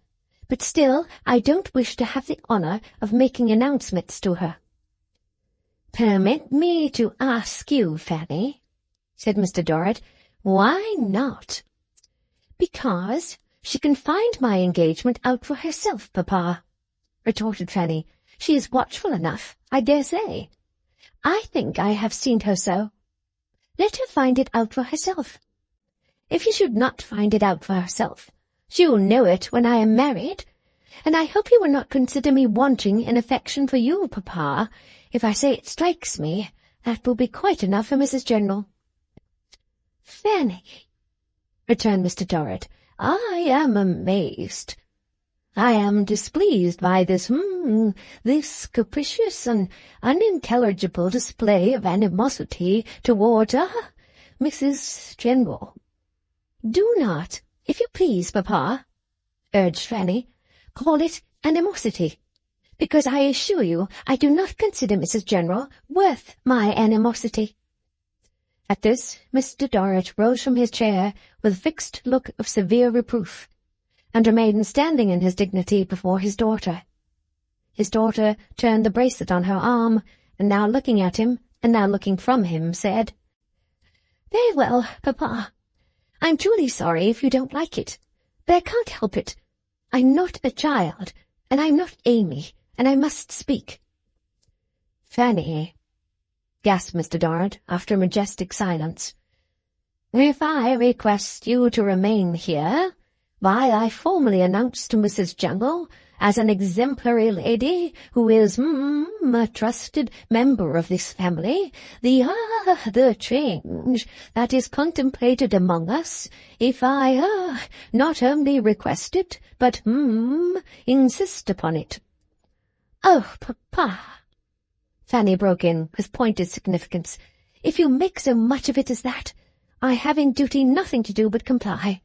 But still, I don't wish to have the honour of making announcements to her. Permit me to ask you, Fanny, said Mr. Dorrit, why not? Because she can find my engagement out for herself, Papa, retorted Fanny. She is watchful enough, I dare say. I think I have seen her so. Let her find it out for herself. If she should not find it out for herself, she will know it when I am married, and I hope you will not consider me wanting in affection for you, Papa. If I say it strikes me, that will be quite enough for Mrs. General. Fanny, returned Mr. Dorrit, I am amazed. I am displeased by this capricious and unintelligible display of animosity towards Mrs. General. Do not, if you please, Papa, urged Fanny, call it animosity, because I assure you I do not consider Mrs. General worth my animosity. At this, Mr. Dorrit rose from his chair with a fixed look of severe reproof, and remained standing in his dignity before his daughter. His daughter turned the bracelet on her arm, and now looking at him, and now looking from him, said, Very well, Papa. I'm truly sorry if you don't like it, but I can't help it. I'm not a child, and I'm not Amy, and I must speak. Fanny, gasped Mr. Dorrit, after a majestic silence, if I request you to remain here, while I formally announce to Mrs. General, as an exemplary lady who is a trusted member of this family, the change that is contemplated among us, if I not only request it, but insist upon it. Oh, Papa, Fanny broke in with pointed significance, if you make so much of it as that, I have in duty nothing to do but comply.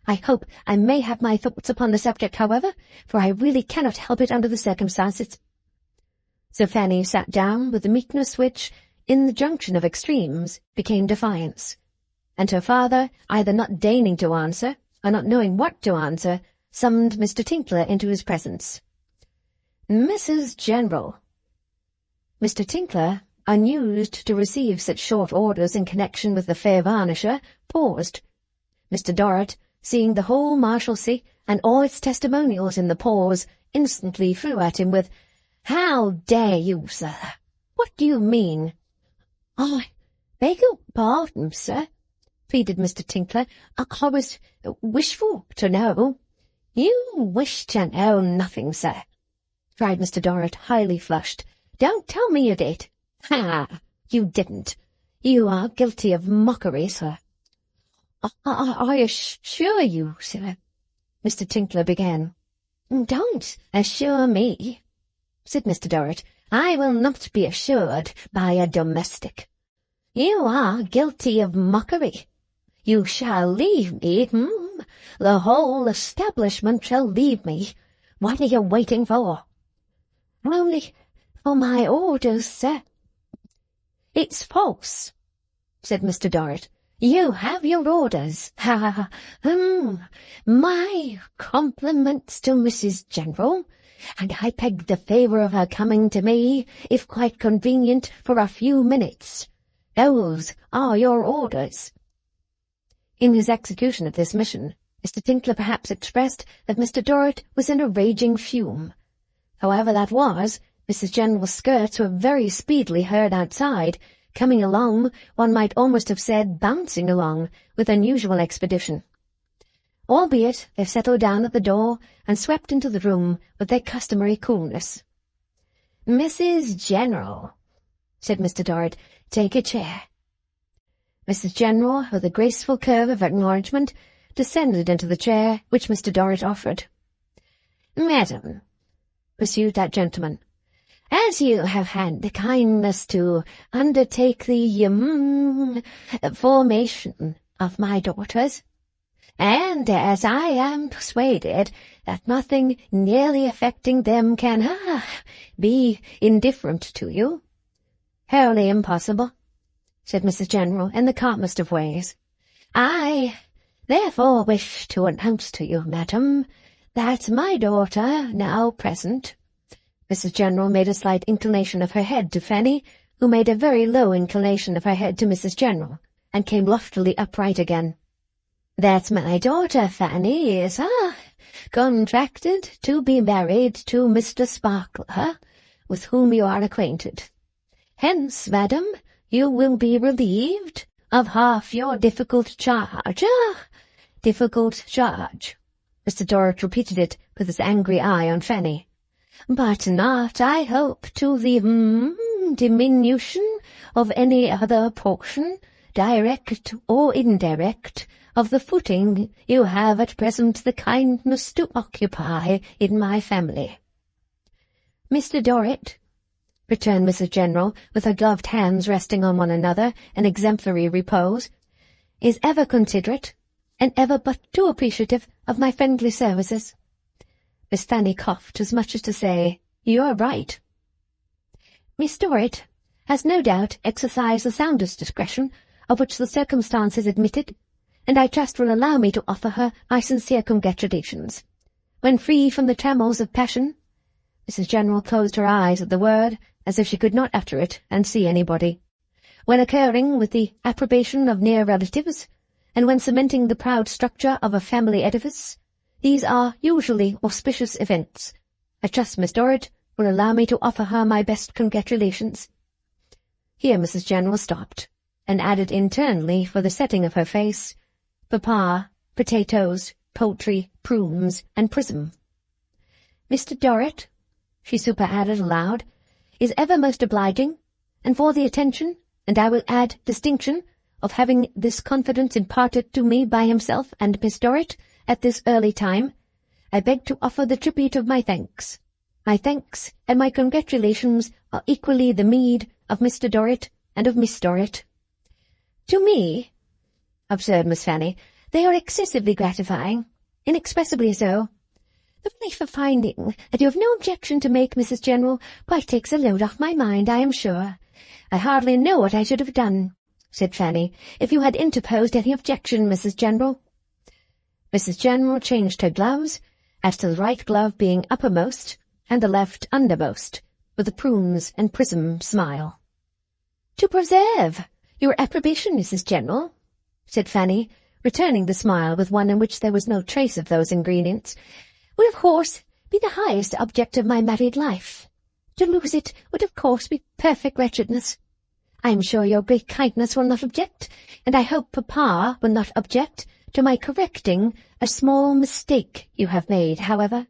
I hope I may have my thoughts upon the subject, however, for I really cannot help it under the circumstances. So Fanny sat down with the meekness which, in the junction of extremes, became defiance, and her father, either not deigning to answer, or not knowing what to answer, summoned Mr. Tinkler into his presence. Mrs. General. Mr. Tinkler, unused to receive such short orders in connection with the fair varnisher, paused. Mr. Dorrit, seeing the whole Marshalsea and all its testimonials in the pause, instantly flew at him with, How dare you, sir? What do you mean?" "I beg your pardon, sir," pleaded Mr. Tinkler. "I was wishful to know." "You wish to know nothing, sir," cried Mr. Dorrit, highly flushed. "Don't tell me you did." "Ha! You didn't. You are guilty of mockery, sir." I assure you, sir," Mr. Tinkler began. "Don't assure me," said Mr. Dorrit. "I will not be assured by a domestic. You are guilty of mockery. You shall leave me, The whole establishment shall leave me. What are you waiting for?" "Only for my orders, sir." "It's false," said Mr. Dorrit. "You have your orders. Ha! My compliments to Mrs. General, and I beg the favour of her coming to me, if quite convenient, for a few minutes. Those are your orders." In his execution of this mission, Mr. Tinkler perhaps expressed that Mr. Dorrit was in a raging fume. However that was, Mrs. General's skirts were very speedily heard outside, coming along, one might almost have said bouncing along, with unusual expedition. Albeit they settled down at the door and swept into the room with their customary coolness. "Mrs. General," said Mr. Dorrit, "take a chair." Mrs. General, with a graceful curve of acknowledgment, descended into the chair which Mr. Dorrit offered. "Madam," pursued that gentleman, "as you have had the kindness to undertake the formation of my daughters, and as I am persuaded that nothing nearly affecting them can be indifferent to you—" "Wholly impossible," said Mrs. General in the calmest of ways. "I therefore wish to announce to you, madam, that my daughter now present—" Mrs. General made a slight inclination of her head to Fanny, who made a very low inclination of her head to Mrs. General, and came loftily upright again. "That my daughter Fanny is, contracted to be married to Mr. Sparkler, with whom you are acquainted. Hence, madam, you will be relieved of half your difficult charge. Difficult charge." Mr. Dorrit repeated it with his angry eye on Fanny. "But not, I hope, to the diminution of any other portion, direct or indirect, of the footing you have at present the kindness to occupy in my family." "Mr. Dorrit," returned Mrs. General, with her gloved hands resting on one another in exemplary repose, "is ever considerate, and ever but too appreciative of my friendly services." Miss Fanny coughed, as much as to say, "You're right." "Miss Dorrit has no doubt exercised the soundest discretion, of which the circumstances admitted, and I trust will allow me to offer her my sincere congratulations. When free from the trammels of passion—" Mrs. General closed her eyes at the word, as if she could not utter it and see anybody. "When occurring with the approbation of near relatives, and when cementing the proud structure of a family edifice, these are usually auspicious events. I trust Miss Dorrit will allow me to offer her my best congratulations." Here Mrs. General stopped, and added internally for the setting of her face, "Papa, potatoes, poultry, prunes, and prism." "Mr. Dorrit," she superadded aloud, "is ever most obliging, and for the attention, and I will add distinction, of having this confidence imparted to me by himself and Miss Dorrit at this early time, I beg to offer the tribute of my thanks. My thanks and my congratulations are equally the meed of Mr. Dorrit and of Miss Dorrit." "To me," observed Miss Fanny, "they are excessively gratifying, inexpressibly so. The relief of finding that you have no objection to make, Mrs. General, quite takes a load off my mind, I am sure. I hardly know what I should have done," said Fanny, "if you had interposed any objection, Mrs. General." Mrs. General changed her gloves, as to the right glove being uppermost and the left undermost, with a prunes and prism smile. "To preserve your approbation, Mrs. General," said Fanny, returning the smile with one in which there was no trace of those ingredients, "will of course be the highest object of my married life. To lose it would of course be perfect wretchedness. I am sure your great kindness will not object, and I hope Papa will not object to my correcting a small mistake you have made, however.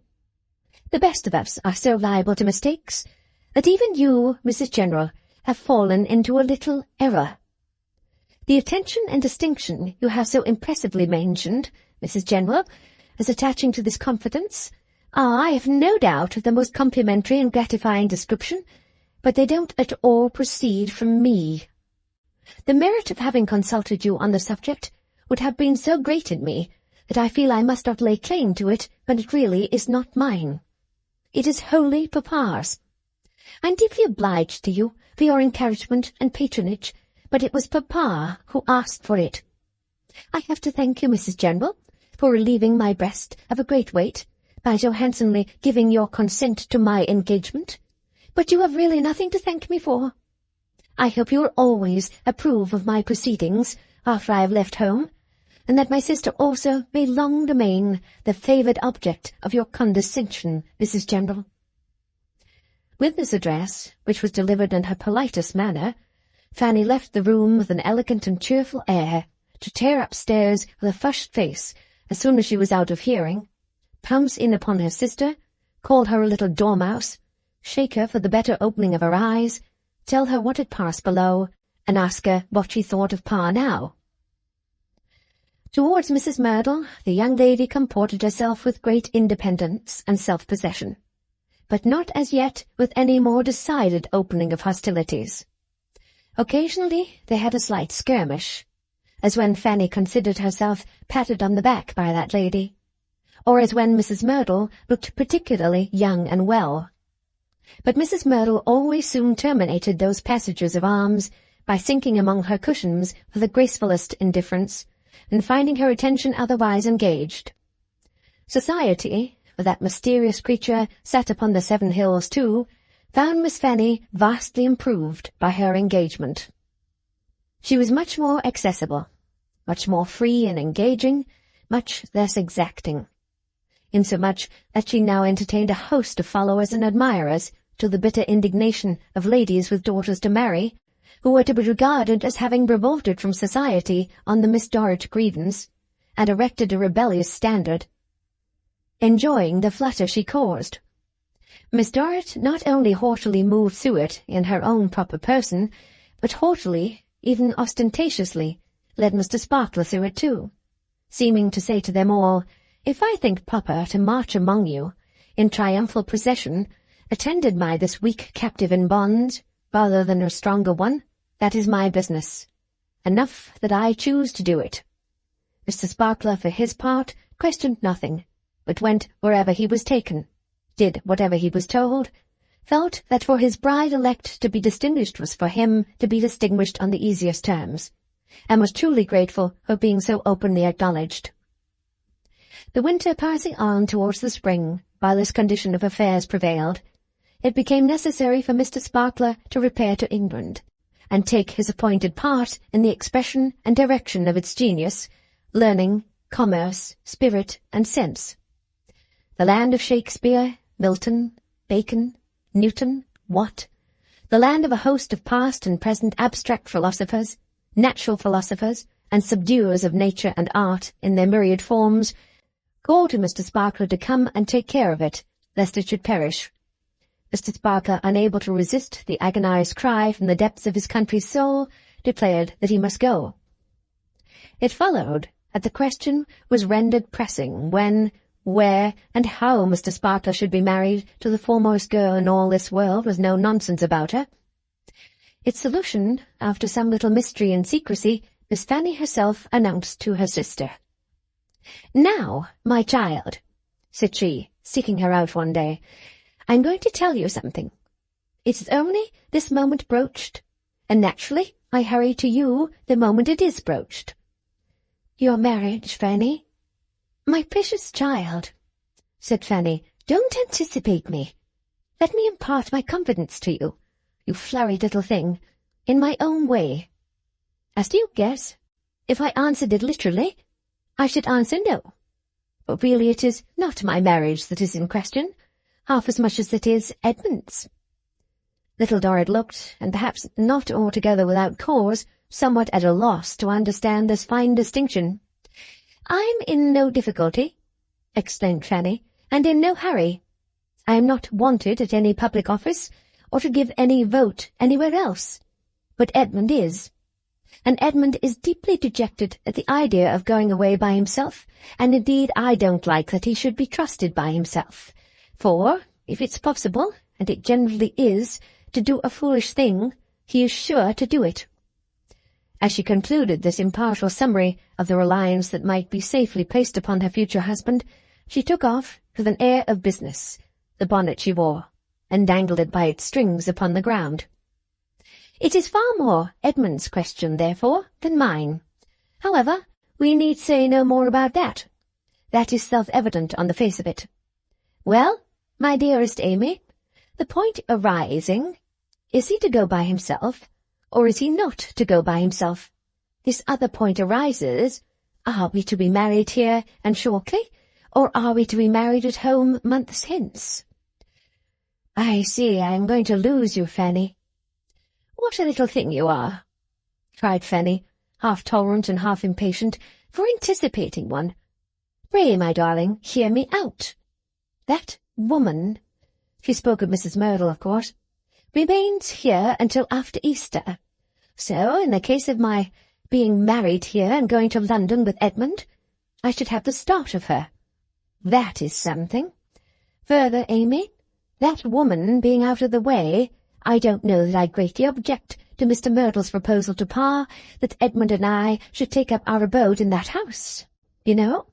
The best of us are so liable to mistakes that even you, Mrs. General, have fallen into a little error. The attention and distinction you have so impressively mentioned, Mrs. General, as attaching to this confidence, are, I have no doubt, the most complimentary and gratifying description, but they don't at all proceed from me. The merit of having consulted you on the subject would have been so great in me that I feel I must not lay claim to it when it really is not mine. It is wholly Papa's. I am deeply obliged to you for your encouragement and patronage, but it was Papa who asked for it. I have to thank you, Mrs. General, for relieving my breast of a great weight by so handsomely giving your consent to my engagement, but you have really nothing to thank me for. I hope you will always approve of my proceedings after I have left home, and that my sister also may long remain the favoured object of your condescension, Mrs. General. With this address, which was delivered in her politest manner, Fanny left the room with an elegant and cheerful air, to tear upstairs with a flushed face as soon as she was out of hearing, pounce in upon her sister, call her a little dormouse, shake her for the better opening of her eyes, tell her what had passed below, and ask her what she thought of Pa now. Towards Mrs. Merdle, the young lady comported herself with great independence and self-possession, but not as yet with any more decided opening of hostilities. Occasionally they had a slight skirmish, as when Fanny considered herself patted on the back by that lady, or as when Mrs. Merdle looked particularly young and well. But Mrs. Merdle always soon terminated those passages of arms by sinking among her cushions with the gracefulest indifference, and finding her attention otherwise engaged. Society, for that mysterious creature sat upon the 7 Hills too, found Miss Fanny vastly improved by her engagement. She was much more accessible, much more free and engaging, much less exacting, insomuch that she now entertained a host of followers and admirers, to the bitter indignation of ladies with daughters to marry, who were to be regarded as having revolted from society on the Miss Dorrit grievance, and erected a rebellious standard, enjoying the flutter she caused. Miss Dorrit not only haughtily moved through it in her own proper person, but haughtily, even ostentatiously, led Mr. Sparkler through it too, seeming to say to them all, "If I think proper to march among you, in triumphal procession, attended by this weak captive in bonds, rather than a stronger one, that is my business. Enough that I choose to do it." Mr. Sparkler, for his part, questioned nothing, but went wherever he was taken, did whatever he was told, felt that for his bride-elect to be distinguished was for him to be distinguished on the easiest terms, and was truly grateful for being so openly acknowledged. The winter passing on towards the spring, while this condition of affairs prevailed, it became necessary for Mr. Sparkler to repair to England, and take his appointed part in the expression and direction of its genius, learning, commerce, spirit, and sense. The land of Shakespeare, Milton, Bacon, Newton, Watt, the land of a host of past and present abstract philosophers, natural philosophers, and subduers of nature and art in their myriad forms, called to Mr. Sparkler to come and take care of it, lest it should perish. Mr. Sparkler, unable to resist the agonized cry from the depths of his country's soul, declared that he must go. It followed that the question was rendered pressing when, where, and how Mr. Sparkler should be married to the foremost girl in all this world with no nonsense about her. Its solution, after some little mystery and secrecy, Miss Fanny herself announced to her sister. "Now, my child," said she, seeking her out one day, "I'm going to tell you something. It is only this moment broached, and naturally I hurry to you the moment it is broached." "Your marriage, Fanny?" "My precious child," said Fanny, "don't anticipate me. Let me impart my confidence to you, you flurried little thing, in my own way. As to your guess, if I answered it literally, I should answer no. But really it is not my marriage that is in question, half as much as it is Edmund's. Little Dorrit looked, and perhaps not altogether without cause, somewhat at a loss to understand this fine distinction. "I'm in no difficulty," exclaimed Fanny, "and in no hurry. I am not wanted at any public office, or to give any vote anywhere else. But Edmund is. And Edmund is deeply dejected at the idea of going away by himself, and indeed I don't like that he should be trusted by himself. For, if it's possible, and it generally is, to do a foolish thing, he is sure to do it." As she concluded this impartial summary of the reliance that might be safely placed upon her future husband, she took off, with an air of business, the bonnet she wore, and dangled it by its strings upon the ground. "It is far more Edmund's question, therefore, than mine. However, we need say no more about that. That is self-evident on the face of it. Well, my dearest Amy, the point arising, is he to go by himself, or is he not to go by himself? This other point arises, are we to be married here and shortly, or are we to be married at home months hence?" "I see I am going to lose you, Fanny." "What a little thing you are!" cried Fanny, half tolerant and half impatient, for anticipating one. "Pray, my darling, hear me out. That woman," she spoke of Mrs. Merdle, of course, "remains here until after Easter. So, in the case of my being married here and going to London with Edmund, I should have the start of her. That is something. Further, Amy, that woman being out of the way, I don't know that I greatly object to Mr. Merdle's proposal to Pa that Edmund and I should take up our abode in that house, you know,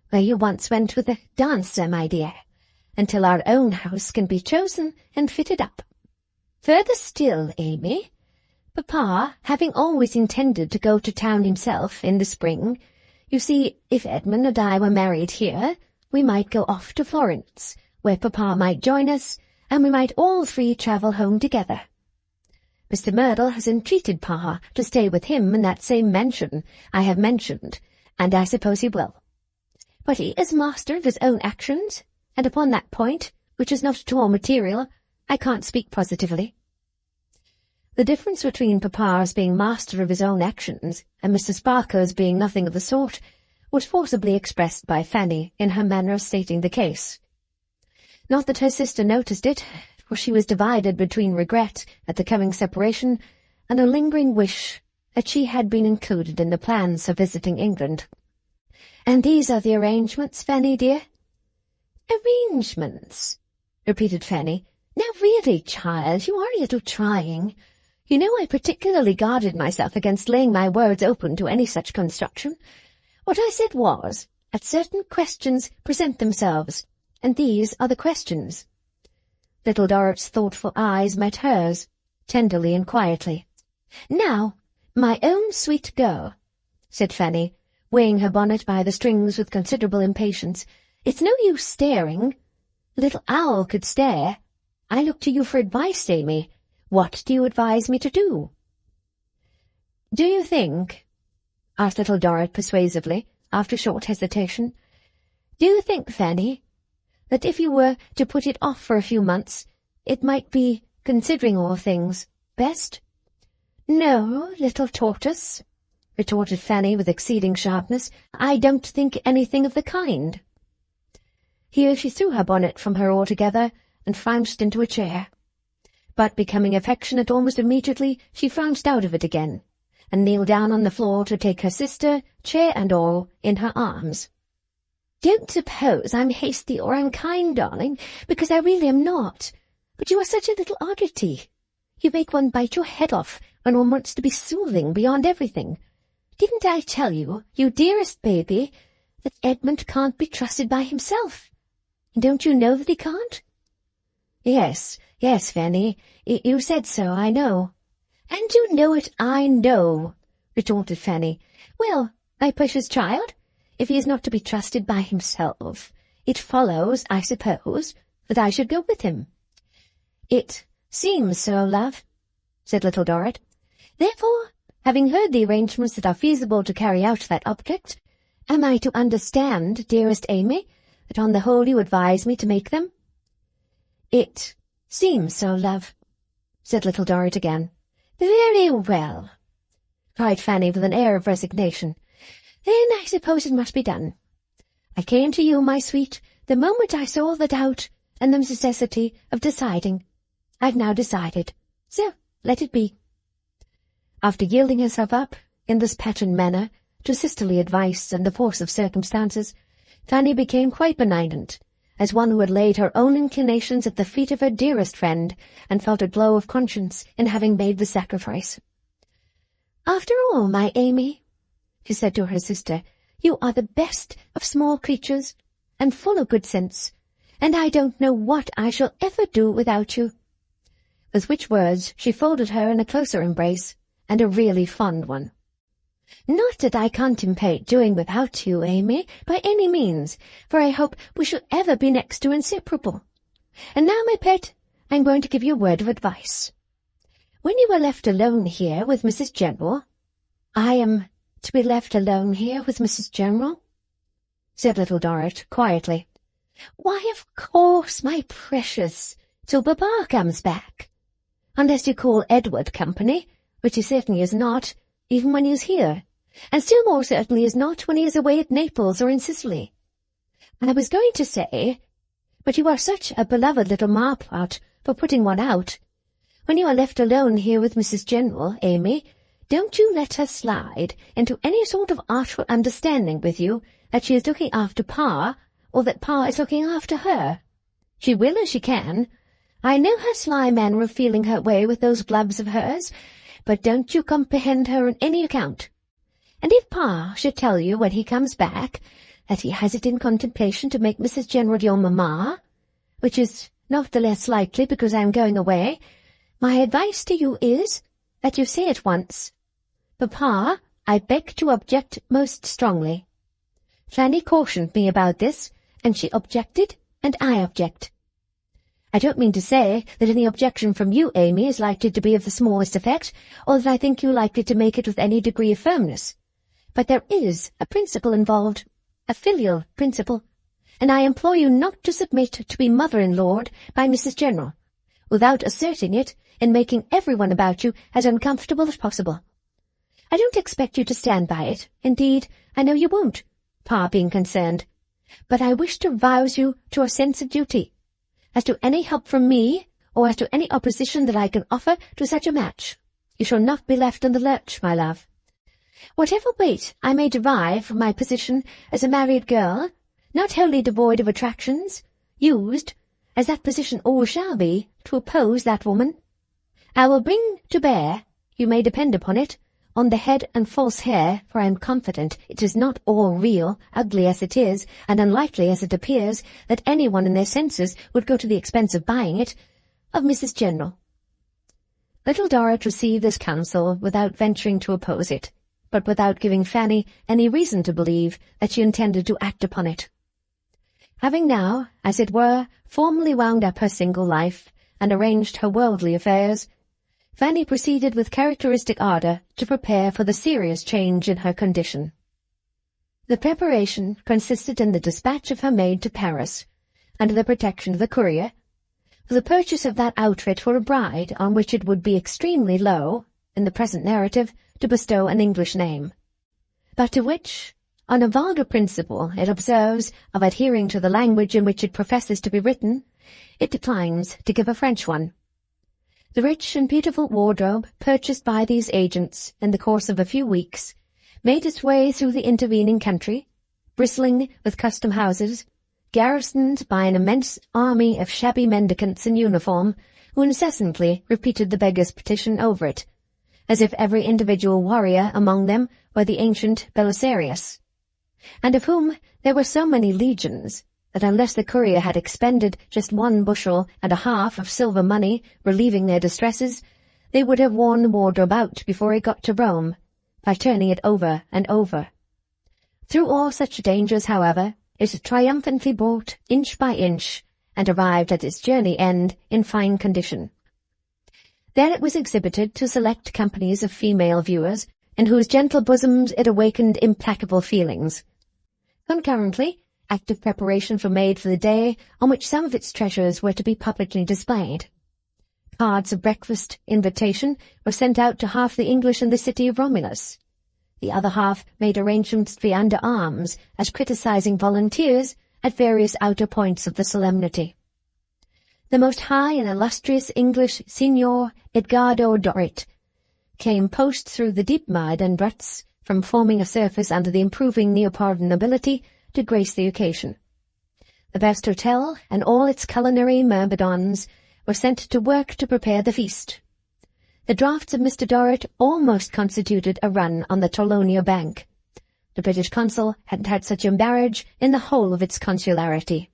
where you once went with a dancer, my dear, until our own house can be chosen and fitted up. Further still, Amy, Papa having always intended to go to town himself in the spring, you see, if Edmund and I were married here, we might go off to Florence, where Papa might join us, and we might all three travel home together. Mr. Merdle has entreated Pa to stay with him in that same mansion I have mentioned, and I suppose he will. But he is master of his own actions, and upon that point, which is not at all material, I can't speak positively." The difference between Papa's being master of his own actions and Mr. Sparker's being nothing of the sort was forcibly expressed by Fanny in her manner of stating the case. Not that her sister noticed it, for she was divided between regret at the coming separation and a lingering wish that she had been included in the plans of visiting England. "And these are the arrangements, Fanny, dear?" "Arrangements?" repeated Fanny. "Now really, child, you are a little trying. You know I particularly guarded myself against laying my words open to any such construction. What I said was, that certain questions present themselves, and these are the questions." Little Dorrit's thoughtful eyes met hers, tenderly and quietly. "Now, my own sweet girl," said Fanny, weighing her bonnet by the strings with considerable impatience, "it's no use staring. A little owl could stare. I look to you for advice, Amy. What do you advise me to do?" "Do you think," asked Little Dorrit persuasively, after short hesitation, "do you think, Fanny, that if you were to put it off for a few months, it might be, considering all things, best?" "No, little tortoise," retorted Fanny with exceeding sharpness. "I don't think anything of the kind." Here she threw her bonnet from her altogether, and flounced into a chair. But becoming affectionate almost immediately, she flounced out of it again, and kneeled down on the floor to take her sister, chair and all, in her arms. "Don't suppose I'm hasty or unkind, darling, because I really am not. But you are such a little oddity. You make one bite your head off when one wants to be soothing beyond everything. Didn't I tell you, you dearest baby, that Edmund can't be trusted by himself? And don't you know that he can't?" Yes, Fanny, you said so, I know." "And you know it, I know," retorted Fanny. "Well, my precious child, if he is not to be trusted by himself, it follows, I suppose, that I should go with him." "It seems so, love," said Little Dorrit. "Therefore, having heard the arrangements that are feasible to carry out that object, am I to understand, dearest Amy, that on the whole you advise me to make them?" "It seems so, love," said Little Dorrit again. "Very well," cried Fanny with an air of resignation. "Then I suppose it must be done. I came to you, my sweet, the moment I saw the doubt and the necessity of deciding. I've now decided, so let it be." After yielding herself up, in this patterned manner, to sisterly advice and the force of circumstances, Fanny became quite benignant, as one who had laid her own inclinations at the feet of her dearest friend, and felt a glow of conscience in having made the sacrifice. "After all, my Amy," she said to her sister, "you are the best of small creatures, and full of good sense, and I don't know what I shall ever do without you." With which words she folded her in a closer embrace, and a really fond one. "Not that I contemplate doing without you, Amy, by any means, for I hope we shall ever be next to inseparable. And now, my pet, I'm going to give you a word of advice. When you are left alone here with Mrs. General—" "I am to be left alone here with Mrs. General?" said Little Dorrit, quietly. "Why, of course, my precious, till Papa comes back. Unless you call Edward company, which he certainly is not, even when he is here, and still more certainly is not when he is away at Naples or in Sicily. I was going to say, but you are such a beloved little marplot for putting one out. When you are left alone here with Mrs. General, Amy, don't you let her slide into any sort of artful understanding with you that she is looking after Pa, or that Pa is looking after her. She will as she can. I know her sly manner of feeling her way with those gloves of hers, but don't you comprehend her on any account. And if Pa should tell you when he comes back that he has it in contemplation to make Mrs. General your mamma, which is not the less likely because I am going away, my advice to you is that you say at once, 'Papa, I beg to object most strongly.' Fanny cautioned me about this, and she objected, and I object. I don't mean to say that any objection from you, Amy, is likely to be of the smallest effect, or that I think you likely to make it with any degree of firmness. But there is a principle involved, a filial principle, and I implore you not to submit to be mother-in-lawed by Mrs. General, without asserting it and making everyone about you as uncomfortable as possible. I don't expect you to stand by it. Indeed, I know you won't, Pa being concerned. But I wish to rouse you to a sense of duty. As to any help from me, or as to any opposition that I can offer to such a match, you shall not be left in the lurch, my love. Whatever weight I may derive from my position as a married girl, not wholly devoid of attractions, used, as that position always shall be, to oppose that woman, I will bring to bear, you may depend upon it, on the head and false hair, for I am confident it is not all real, ugly as it is, and unlikely as it appears, that anyone in their senses would go to the expense of buying it, of Mrs. General." Little Dorrit received this counsel without venturing to oppose it, but without giving Fanny any reason to believe that she intended to act upon it. Having now, as it were, formally wound up her single life, and arranged her worldly affairs, Fanny proceeded with characteristic ardour to prepare for the serious change in her condition. The preparation consisted in the dispatch of her maid to Paris, under the protection of the courier, for the purchase of that outfit for a bride on which it would be extremely low, in the present narrative, to bestow an English name, but to which, on a vulgar principle it observes of adhering to the language in which it professes to be written, it declines to give a French one. The rich and beautiful wardrobe purchased by these agents in the course of a few weeks made its way through the intervening country, bristling with custom-houses, garrisoned by an immense army of shabby mendicants in uniform, who incessantly repeated the beggar's petition over it, as if every individual warrior among them were the ancient Belisarius, and of whom there were so many legions, that unless the courier had expended just 1.5 bushels of silver money relieving their distresses, they would have worn the wardrobe out before it got to Rome, by turning it over and over. Through all such dangers, however, it triumphantly brought inch by inch, and arrived at its journey end in fine condition. There it was exhibited to select companies of female viewers, in whose gentle bosoms it awakened implacable feelings. Concurrently, active preparations were made for the day on which some of its treasures were to be publicly displayed. Cards of breakfast invitation were sent out to half the English in the city of Romulus. The other half made arrangements to be under arms as criticising volunteers at various outer points of the solemnity. The most high and illustrious English Signor Edgardo Dorrit came post through the deep mud and ruts from forming a surface under the improving Neapolitan nobility to grace the occasion. The best hotel and all its culinary myrmidons were sent to work to prepare the feast. The drafts of Mr. Dorrit almost constituted a run on the Tolonia Bank. The British consul hadn't had such a marriage in the whole of its consularity.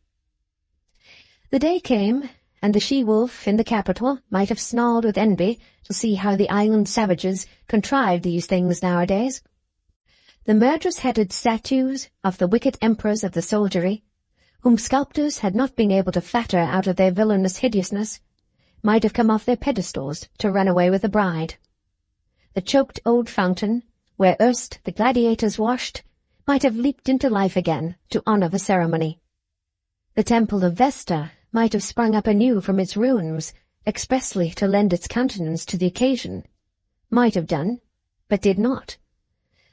The day came, and the she-wolf in the capital might have snarled with envy to see how the island savages contrived these things nowadays. The murderous-headed statues of the wicked emperors of the soldiery, whom sculptors had not been able to flatter out of their villainous hideousness, might have come off their pedestals to run away with the bride. The choked old fountain, where erst the gladiators washed, might have leaped into life again to honour the ceremony. The temple of Vesta might have sprung up anew from its ruins, expressly to lend its countenance to the occasion. Might have done, but did not.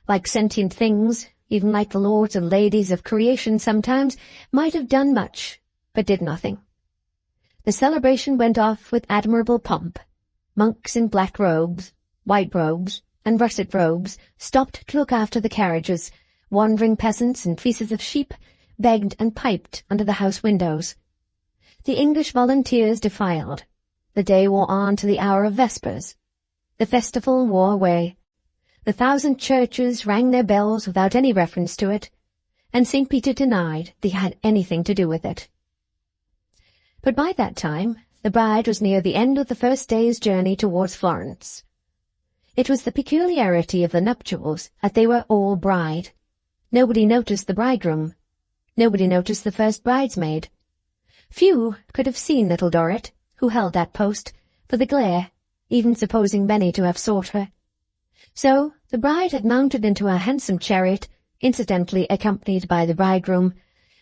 Like sentient things, even like the lords and ladies of creation sometimes, might have done much, but did nothing. The celebration went off with admirable pomp. Monks in black robes, white robes, and russet robes stopped to look after the carriages. Wandering peasants and fleeces of sheep begged and piped under the house windows. The English volunteers defiled. The day wore on to the hour of vespers. The festival wore away. The 1,000 churches rang their bells without any reference to it, and St. Peter denied they had anything to do with it. But by that time, the bride was near the end of the first day's journey towards Florence. It was the peculiarity of the nuptials that they were all bride. Nobody noticed the bridegroom. Nobody noticed the first bridesmaid. Few could have seen little Dorrit, who held that post, for the glare, even supposing many to have sought her. So the bride had mounted into a handsome chariot, incidentally accompanied by the bridegroom,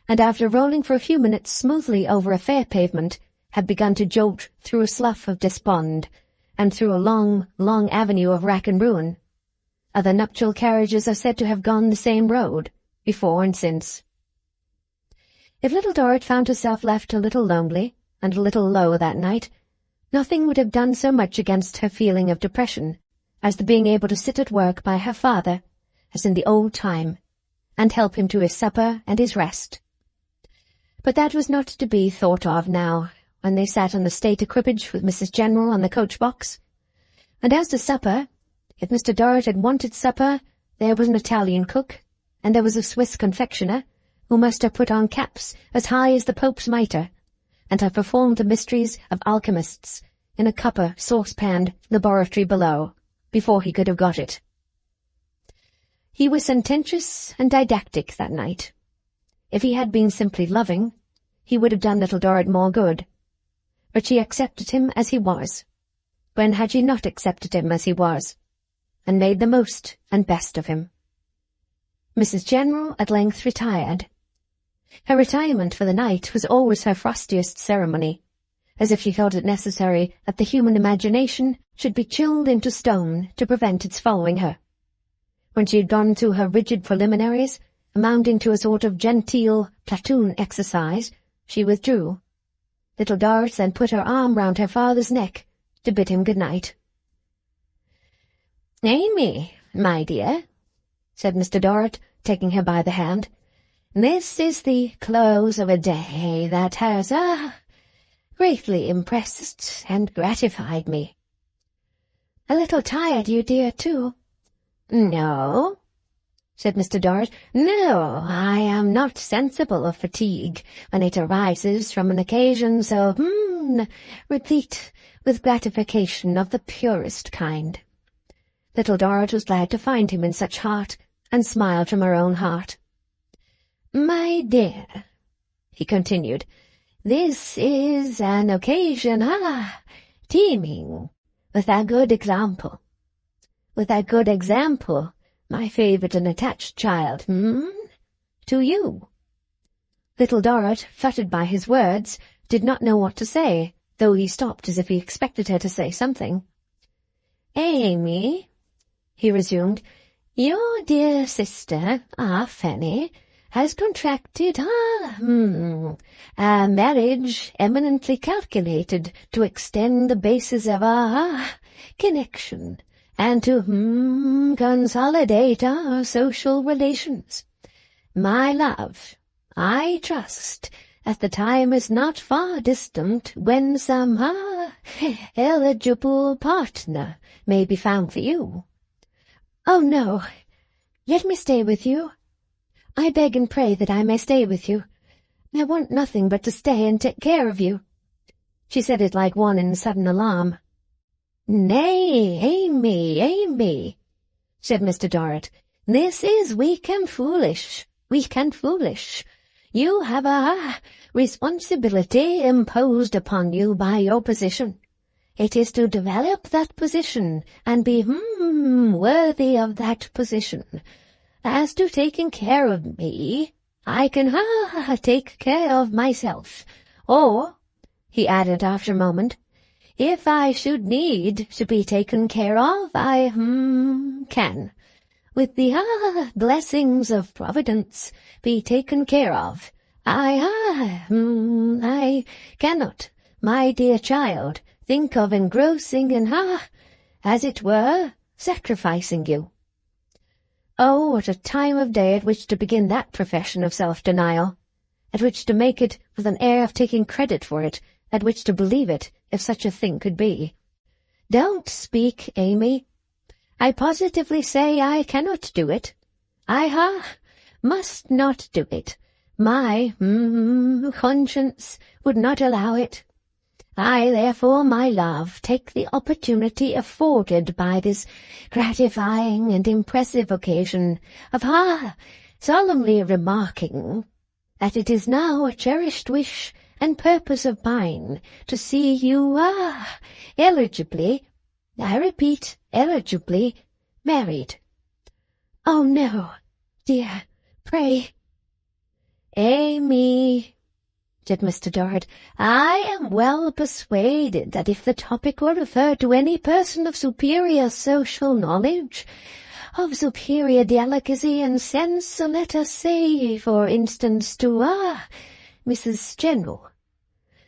and after rolling for a few minutes smoothly over a fair pavement, had begun to jolt through a slough of despond, and through a long, long avenue of wrack and ruin. Other nuptial carriages are said to have gone the same road, before and since. If little Dorrit found herself left a little lonely and a little low that night, nothing would have done so much against her feeling of depression as the being able to sit at work by her father, as in the old time, and help him to his supper and his rest. But that was not to be thought of now, when they sat on the state equipage with Mrs. General on the coach-box. And as to supper, if Mr. Dorrit had wanted supper, there was an Italian cook, and there was a Swiss confectioner, who must have put on caps as high as the Pope's mitre, and have performed the mysteries of alchemists in a copper saucepan laboratory below, before he could have got it. He was sententious and didactic that night. If he had been simply loving, he would have done little Dorrit more good. But she accepted him as he was. When had she not accepted him as he was, and made the most and best of him? Mrs. General at length retired. Her retirement for the night was always her frostiest ceremony, as if she felt it necessary that the human imagination should be chilled into stone to prevent its following her. When she had gone through her rigid preliminaries, amounting to a sort of genteel platoon exercise, she withdrew. Little Dorrit then put her arm round her father's neck to bid him good night. "Amy, my dear," said Mr. Dorrit, taking her by the hand, "this is the close of a day that has, greatly impressed and gratified me." "A little tired, you dear, too." "No," said Mr. Dorrit, "no, I am not sensible of fatigue when it arises from an occasion so, replete with gratification of the purest kind." Little Dorrit was glad to find him in such heart, and smiled from her own heart. "My dear," he continued, "this is an occasion, teeming with a good example. With a good example, my favourite and attached child, to you." Little Dorrit, fluttered by his words, did not know what to say, though he stopped as if he expected her to say something. "Amy," he resumed, "your dear sister, our Fanny, has contracted a marriage eminently calculated to extend the basis of our connection, and to consolidate our social relations. My love, I trust that the time is not far distant when some eligible partner may be found for you." "Oh, no. Let me stay with you. I beg and pray that I may stay with you. I want nothing but to stay and take care of you." She said it like one in sudden alarm. "Nay, Amy, said Mr. Dorrit, "this is weak and foolish. You have a responsibility imposed upon you by your position. It is to develop that position and be worthy of that position. As to taking care of me, I can take care of myself. Or," he added after a moment, "if I should need to be taken care of, I can, with the blessings of Providence, be taken care of. I cannot, my dear child, think of engrossing and as it were, sacrificing you." Oh, what a time of day at which to begin that profession of self-denial, at which to make it with an air of taking credit for it, at which to believe it, if such a thing could be. "Don't speak, Amy. I positively say I cannot do it. I must not do it. My conscience would not allow it. I, therefore, my love, take the opportunity afforded by this gratifying and impressive occasion of solemnly remarking that it is now a cherished wish and purpose of mine to see you eligibly, I repeat, eligibly, married." "Oh, no, dear, pray." "Amy," said Mr. Dorrit, "I am well persuaded that if the topic were referred to any person of superior social knowledge, of superior delicacy and sense, let us say, for instance, to Mrs. General,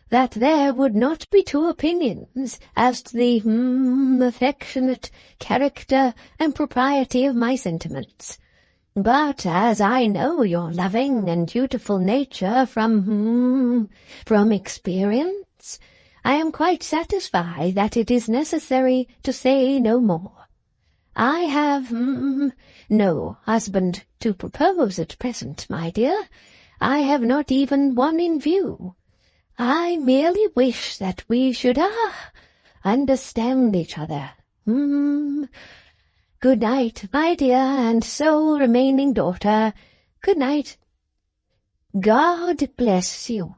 that there would not be two opinions as to the affectionate character and propriety of my sentiments. But as I know your loving and dutiful nature from experience, I am quite satisfied that it is necessary to say no more. I have no husband to propose at present, my dear. I have not even one in view. I merely wish that we should understand each other. Good night, my dear and sole remaining daughter. Good night. God bless you."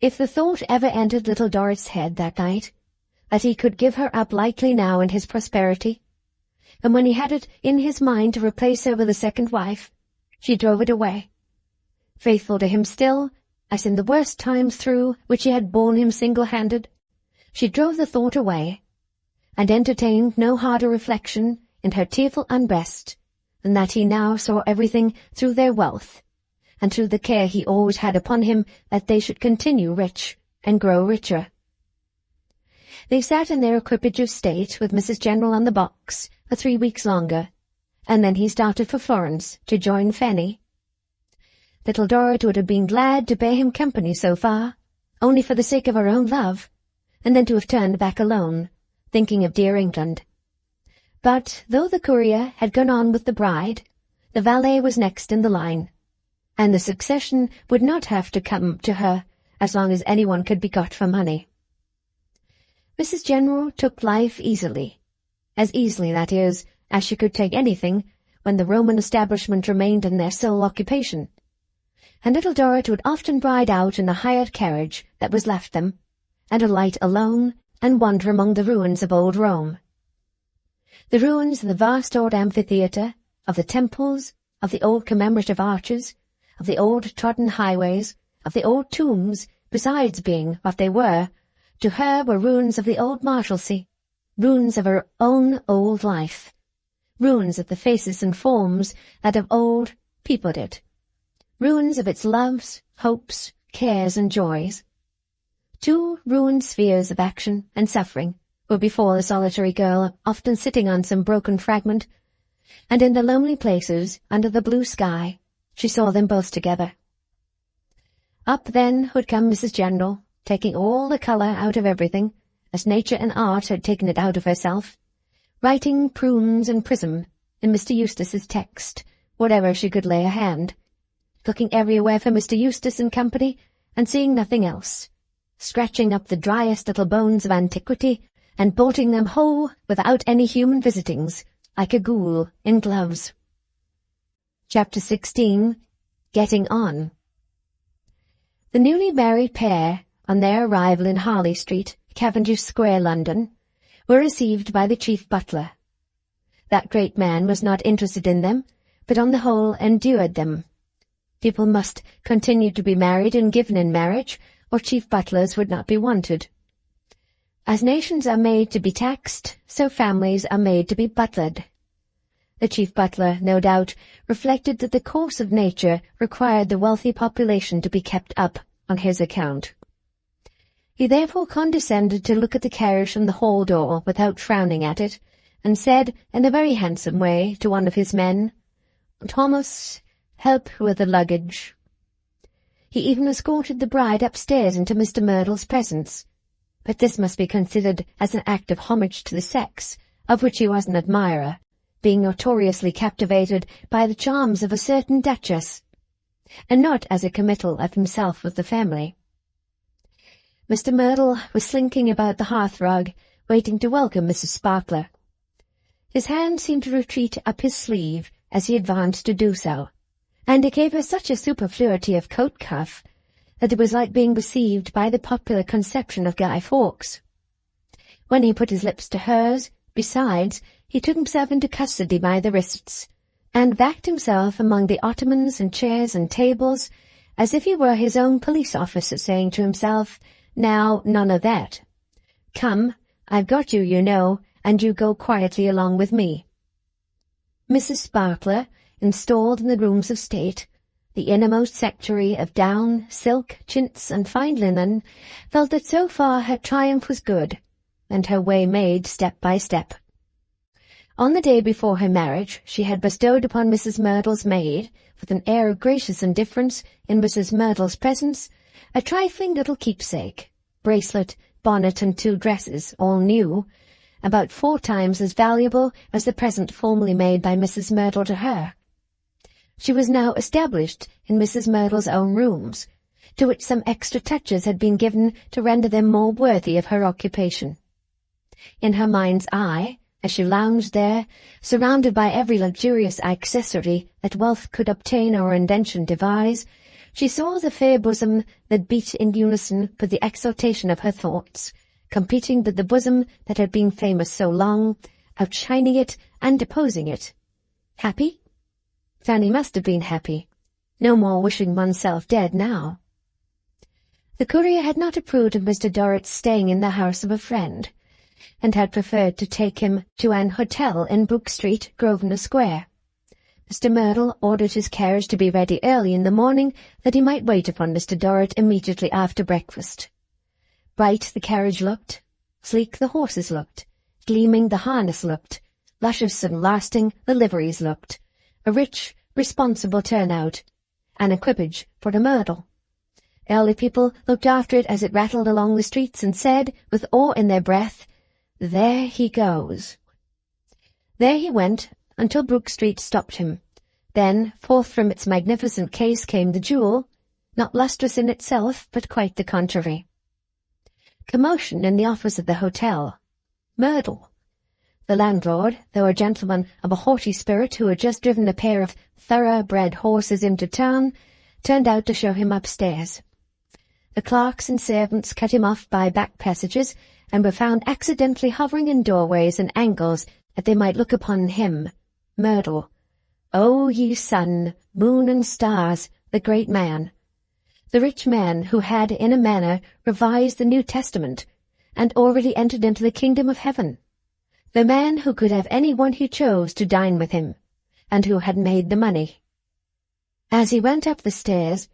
If the thought ever entered little Dorrit's head that night, that he could give her up lightly now in his prosperity, and when he had it in his mind to replace her with a second wife, she drove it away. Faithful to him still, as in the worst times through which she had borne him single-handed, she drove the thought away, and entertained no harder reflection in her tearful unrest than that he now saw everything through their wealth, and through the care he always had upon him that they should continue rich and grow richer. They sat in their equipage of state with Mrs. General on the box for 3 weeks longer, and then he started for Florence to join Fanny. Little Dorrit would have been glad to bear him company so far, only for the sake of her own love, and then to have turned back alone, thinking of dear England. But though the courier had gone on with the bride, the valet was next in the line, and the succession would not have to come to her as long as anyone could be got for money. Mrs. General took life easily, as easily, that is, as she could take anything when the Roman establishment remained in their sole occupation, and little Dorrit would often ride out in the hired carriage that was left them, and alight alone and wander among the ruins of old Rome. The ruins of the vast old amphitheatre, of the temples, of the old commemorative arches, of the old trodden highways, of the old tombs, besides being what they were, To her were ruins of the old Marshalsea, ruins of her own old life, ruins of the faces and forms that of old peopled it, ruins of its loves, hopes, cares and joys. Two ruined spheres of action and suffering were before the solitary girl, often sitting on some broken fragment, and in the lonely places under the blue sky she saw them both together. Up then would come Mrs. General, taking all the colour out of everything, as nature and art had taken it out of herself, writing prunes and prism in Mr. Eustace's text, whatever she could lay a hand, looking everywhere for Mr. Eustace and company, and seeing nothing else, scratching up the driest little bones of antiquity, and bolting them whole without any human visitings, like a ghoul in gloves. Chapter 16. Getting On. The newly married pair, on their arrival in Harley Street, Cavendish Square, London, were received by the chief butler. That great man was not interested in them, but on the whole endured them. People must continue to be married and given in marriage, or chief butlers would not be wanted. As nations are made to be taxed, so families are made to be butlered. The chief butler, no doubt, reflected that the course of nature required the wealthy population to be kept up on his account. He therefore condescended to look at the carriage from the hall door without frowning at it, and said in a very handsome way to one of his men, "Thomas, help with the luggage." He even escorted the bride upstairs into Mr. Merdle's presence, but this must be considered as an act of homage to the sex, of which he was an admirer, being notoriously captivated by the charms of a certain duchess, and not as a committal of himself with the family. Mr. Merdle was slinking about the hearthrug, waiting to welcome Mrs. Sparkler. His hand seemed to retreat up his sleeve as he advanced to do so, and it gave her such a superfluity of coat cuff that it was like being received by the popular conception of Guy Fawkes. When he put his lips to hers, besides, he took himself into custody by the wrists, and backed himself among the ottomans and chairs and tables, as if he were his own police officer saying to himself, "Now, none of that. Come, I've got you, you know, and you go quietly along with me." Mrs. Sparkler, installed in the rooms of state, the innermost secretary of down, silk, chintz, and fine linen, felt that so far her triumph was good, and her way made step by step. On the day before her marriage, she had bestowed upon Mrs. Merdle's maid, with an air of gracious indifference, in Mrs. Merdle's presence, a trifling little keepsake, bracelet, bonnet, and 2 dresses, all new, about 4 times as valuable as the present formerly made by Mrs. Merdle to her. She was now established in Mrs. Merdle's own rooms, to which some extra touches had been given to render them more worthy of her occupation. In her mind's eye, as she lounged there, surrounded by every luxurious accessory that wealth could obtain or invention devise, she saw the fair bosom that beat in unison with the exaltation of her thoughts, competing with the bosom that had been famous so long, outshining it and deposing it. Happy? Fanny must have been happy, no more wishing oneself dead now. The courier had not approved of Mr. Dorrit's staying in the house of a friend, and had preferred to take him to an hotel in Brook Street, Grosvenor Square. Mr. Merdle ordered his carriage to be ready early in the morning, that he might wait upon Mr. Dorrit immediately after breakfast. Bright the carriage looked, sleek the horses looked, gleaming the harness looked, luscious and lasting the liveries looked, a rich, responsible turnout, an equipage for the Merdle. Early people looked after it as it rattled along the streets and said, with awe in their breath, "There he goes." There he went, until Brook Street stopped him. Then forth from its magnificent case came the jewel, not lustrous in itself, but quite the contrary. Commotion in the office of the hotel. Merdle. The landlord, though a gentleman of a haughty spirit who had just driven a pair of thoroughbred horses into town, turned out to show him upstairs. The clerks and servants cut him off by back passages, and were found accidentally hovering in doorways and angles that they might look upon him, Merdle. O ye sun, moon, and stars, the great man! The rich man who had, in a manner, revised the New Testament, and already entered into the kingdom of heaven, the man who could have anyone he chose to dine with him, and who had made the money. As he went up the stairs,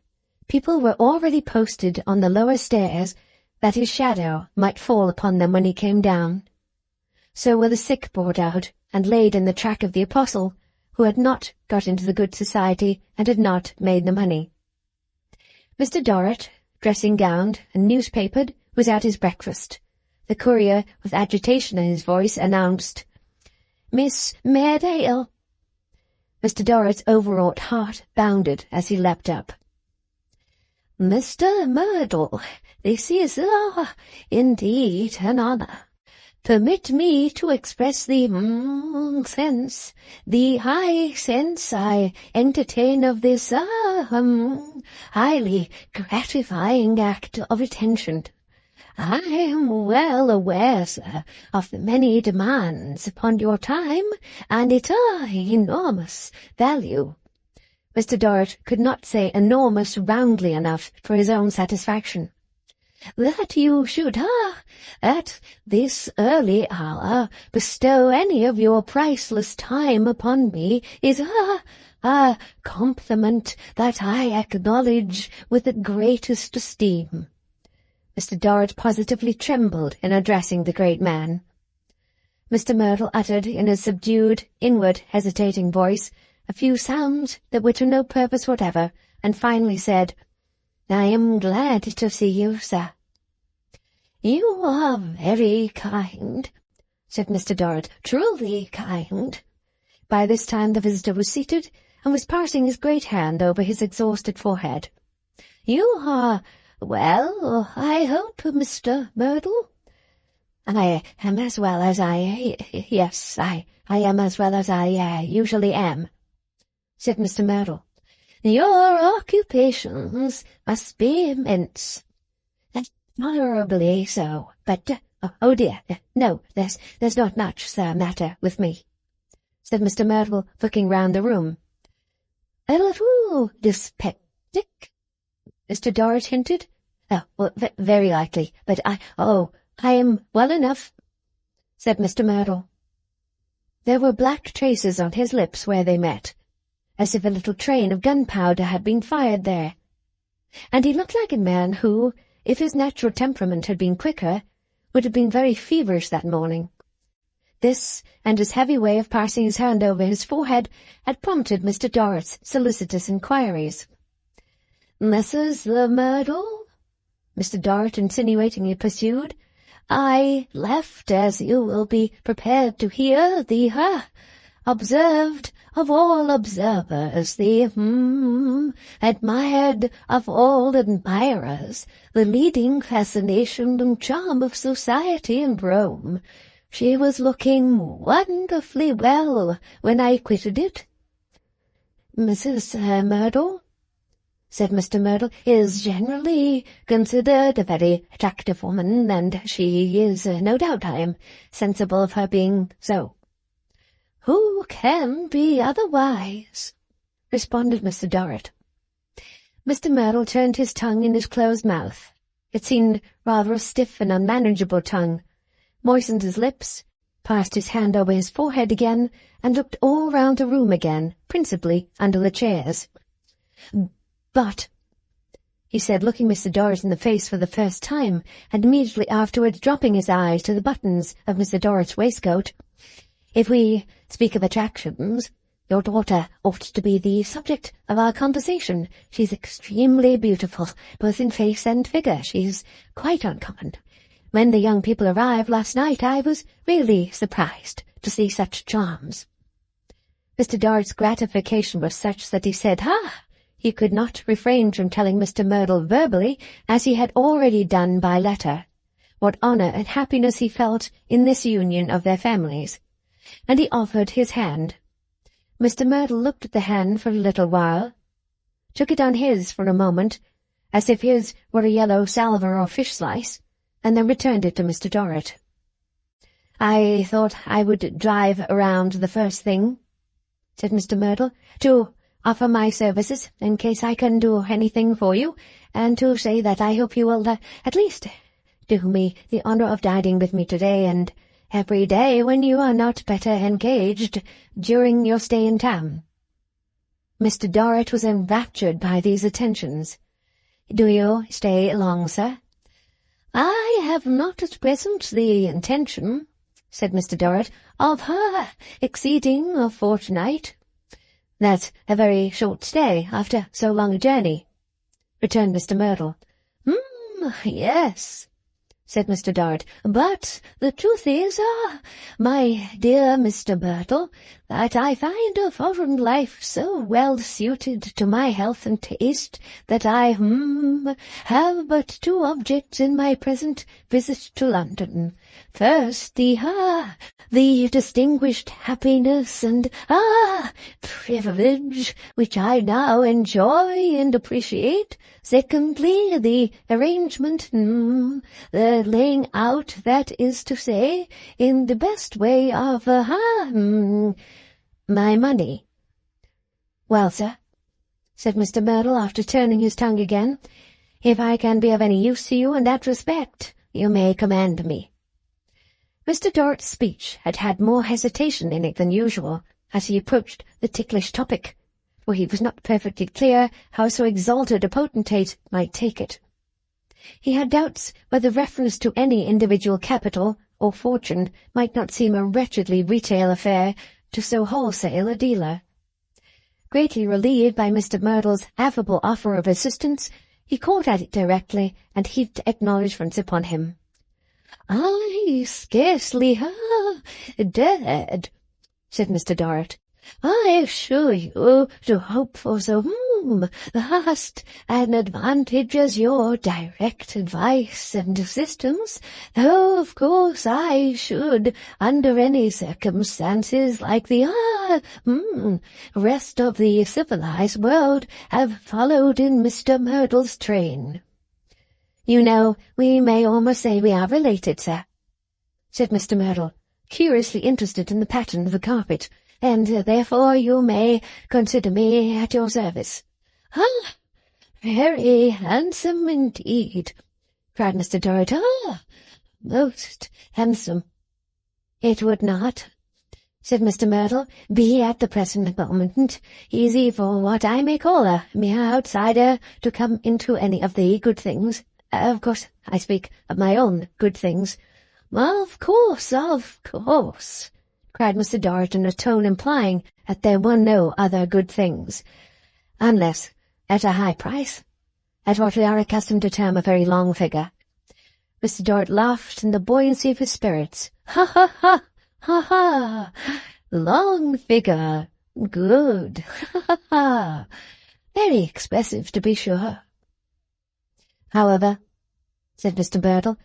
people were already posted on the lower stairs that his shadow might fall upon them when he came down. So were the sick brought out and laid in the track of the apostle, who had not got into the good society and had not made the money. Mr. Dorrit, dressing-gowned and newspapered, was at his breakfast. The courier, with agitation in his voice, announced, "Miss Mairdale." Mr. Dorrit's overwrought heart bounded as he leapt up. "Mr. Merdle, this is, indeed an honour. Permit me to express the high sense I entertain of this, highly gratifying act of attention. I am well aware, sir, of the many demands upon your time, and its enormous value." Mr. Dorrit could not say enormous roundly enough for his own satisfaction. "That you should, at this early hour, bestow any of your priceless time upon me is, a compliment that I acknowledge with the greatest esteem." Mr. Dorrit positively trembled in addressing the great man. Mr. Merdle uttered in his subdued, inward, hesitating voice a few sounds that were to no purpose whatever, and finally said, "I am glad to see you, sir." "You are very kind," said Mr. Dorrit, "truly kind." By this time the visitor was seated, and was passing his great hand over his exhausted forehead. "You are well, I hope, Mr. Merdle?" "I am as well as I am as well as I usually am," said Mr. Merdle. "Your occupations must be immense." "Horribly so, but, oh dear, no, there's not much the matter with me," said Mr. Merdle, looking round the room. "A little dyspeptic?" Mr. Dorrit hinted. "Oh, well, very likely, but I am well enough," said Mr. Merdle. There were black traces on his lips where they met, as if a little train of gunpowder had been fired there, and he looked like a man who, if his natural temperament had been quicker, would have been very feverish that morning. This, and his heavy way of passing his hand over his forehead, had prompted Mr. Dorrit's solicitous inquiries. "Mrs. Merdle," Mr. Dorrit insinuatingly pursued, "I left, as you will be prepared to hear, the, observed of all observers, the, admired of all admirers, the leading fascination and charm of society in Rome. She was looking wonderfully well when I quitted it." "Mrs. Merdle," said Mr. Merdle, "is generally considered a very attractive woman, and she is, no doubt, I am sensible of her being so." "Who can be otherwise?" responded Mr. Dorrit. Mr. Merdle turned his tongue in his closed mouth. It seemed rather a stiff and unmanageable tongue, moistened his lips, passed his hand over his forehead again, and looked all round the room again, principally under the chairs. "But," he said, looking Mr. Dorrit in the face for the first time, and immediately afterwards dropping his eyes to the buttons of Mr. Dorrit's waistcoat, "if we speak of attractions, your daughter ought to be the subject of our conversation. She's extremely beautiful, both in face and figure. She's quite uncommon. When the young people arrived last night, I was really surprised to see such charms." Mr. Dorrit's gratification was such that he said, he could not refrain from telling Mr. Merdle verbally, as he had already done by letter, what honour and happiness he felt in this union of their families, and he offered his hand. Mr. Merdle looked at the hand for a little while, took it on his for a moment, as if his were a yellow salver or fish-slice, and then returned it to Mr. Dorrit. "I thought I would drive around the first thing," said Mr. Merdle, "to offer my services, in case I can do anything for you, and to say that I hope you will, at least, do me the honour of dining with me today, and every day when you are not better engaged during your stay in town." Mr. Dorrit was enraptured by these attentions. "Do you stay long, sir?" "I have not at present the intention," said Mr. Dorrit, "of exceeding a fortnight." "That's a very short stay after so long a journey," returned Mr. Merdle. "Yes," said Mr. Dorrit, "but the truth is, my dear Mr. Merdle, that I find a foreign life so well suited to my health and taste that I have but two objects in my present visit to London. First, the distinguished happiness and privilege which I now enjoy and appreciate. Secondly, the arrangement, the laying out, that is to say, in the best way of my money." "Well, sir," said Mr. Merdle, after turning his tongue again, "if I can be of any use to you in that respect, you may command me." Mr. Dorrit's speech had had more hesitation in it than usual as he approached the ticklish topic, for he was not perfectly clear how so exalted a potentate might take it. He had doubts whether reference to any individual capital or fortune might not seem a wretchedly retail affair to so wholesale a dealer. Greatly relieved by Mr. Merdle's affable offer of assistance, he caught at it directly and heaped acknowledgments upon him. "I scarcely dared," said Mr. Dorrit, "I assure you, to hope for so vast an advantage as your direct advice and assistance, though of course I should, under any circumstances, like the rest of the civilized world, have followed in Mr. Merdle's train." "You know, we may almost say we are related, sir," said Mr. Merdle, curiously interested in the pattern of the carpet, "and therefore you may consider me at your service." "Very handsome indeed," cried Mr. Dorrit. "Most handsome." "It would not," said Mr. Merdle, "be at the present moment easy for what I may call a mere outsider to come into any of the good things. Of course, I speak of my own good things." Of course," cried Mr. Dorrit in a tone implying that there were no other good things, "unless at a high price, at what we are accustomed to term a very long figure." Mr. Dorrit laughed in the buoyancy of his spirits. "Ha! Long figure. Good. Very expressive, to be sure." "However," said Mr. Merdle,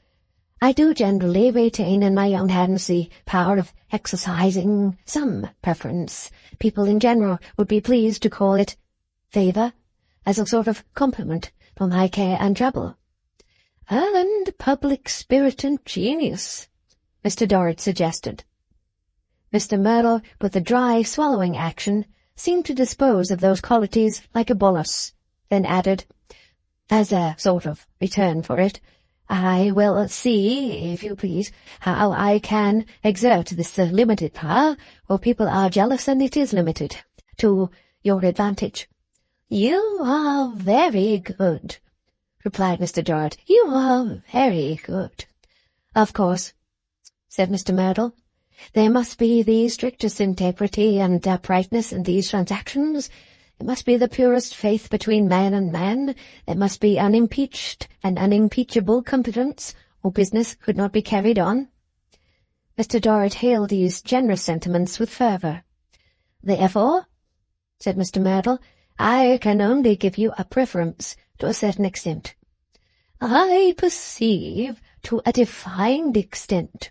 "I do generally retain in my own hands the power of exercising some preference. People in general would be pleased to call it favour, as a sort of compliment for my care and trouble." "And public spirit and genius," Mr. Dorrit suggested. Mr. Merdle, with a dry swallowing action, seemed to dispose of those qualities like a bolus, then added, "As a sort of return for it, I will see, if you please, how I can exert this limited power, for people are jealous and it is limited, to your advantage." "You are very good," replied Mr. Dorrit. "You are very good." "Of course," said Mr. Merdle, "there must be the strictest integrity and uprightness in these transactions. There must be the purest faith between man and man. There must be unimpeached and unimpeachable competence, or business could not be carried on." Mr. Dorrit hailed these generous sentiments with fervour. "Therefore," said Mr. Merdle, "I can only give you a preference to a certain extent." "I perceive, to a defined extent,"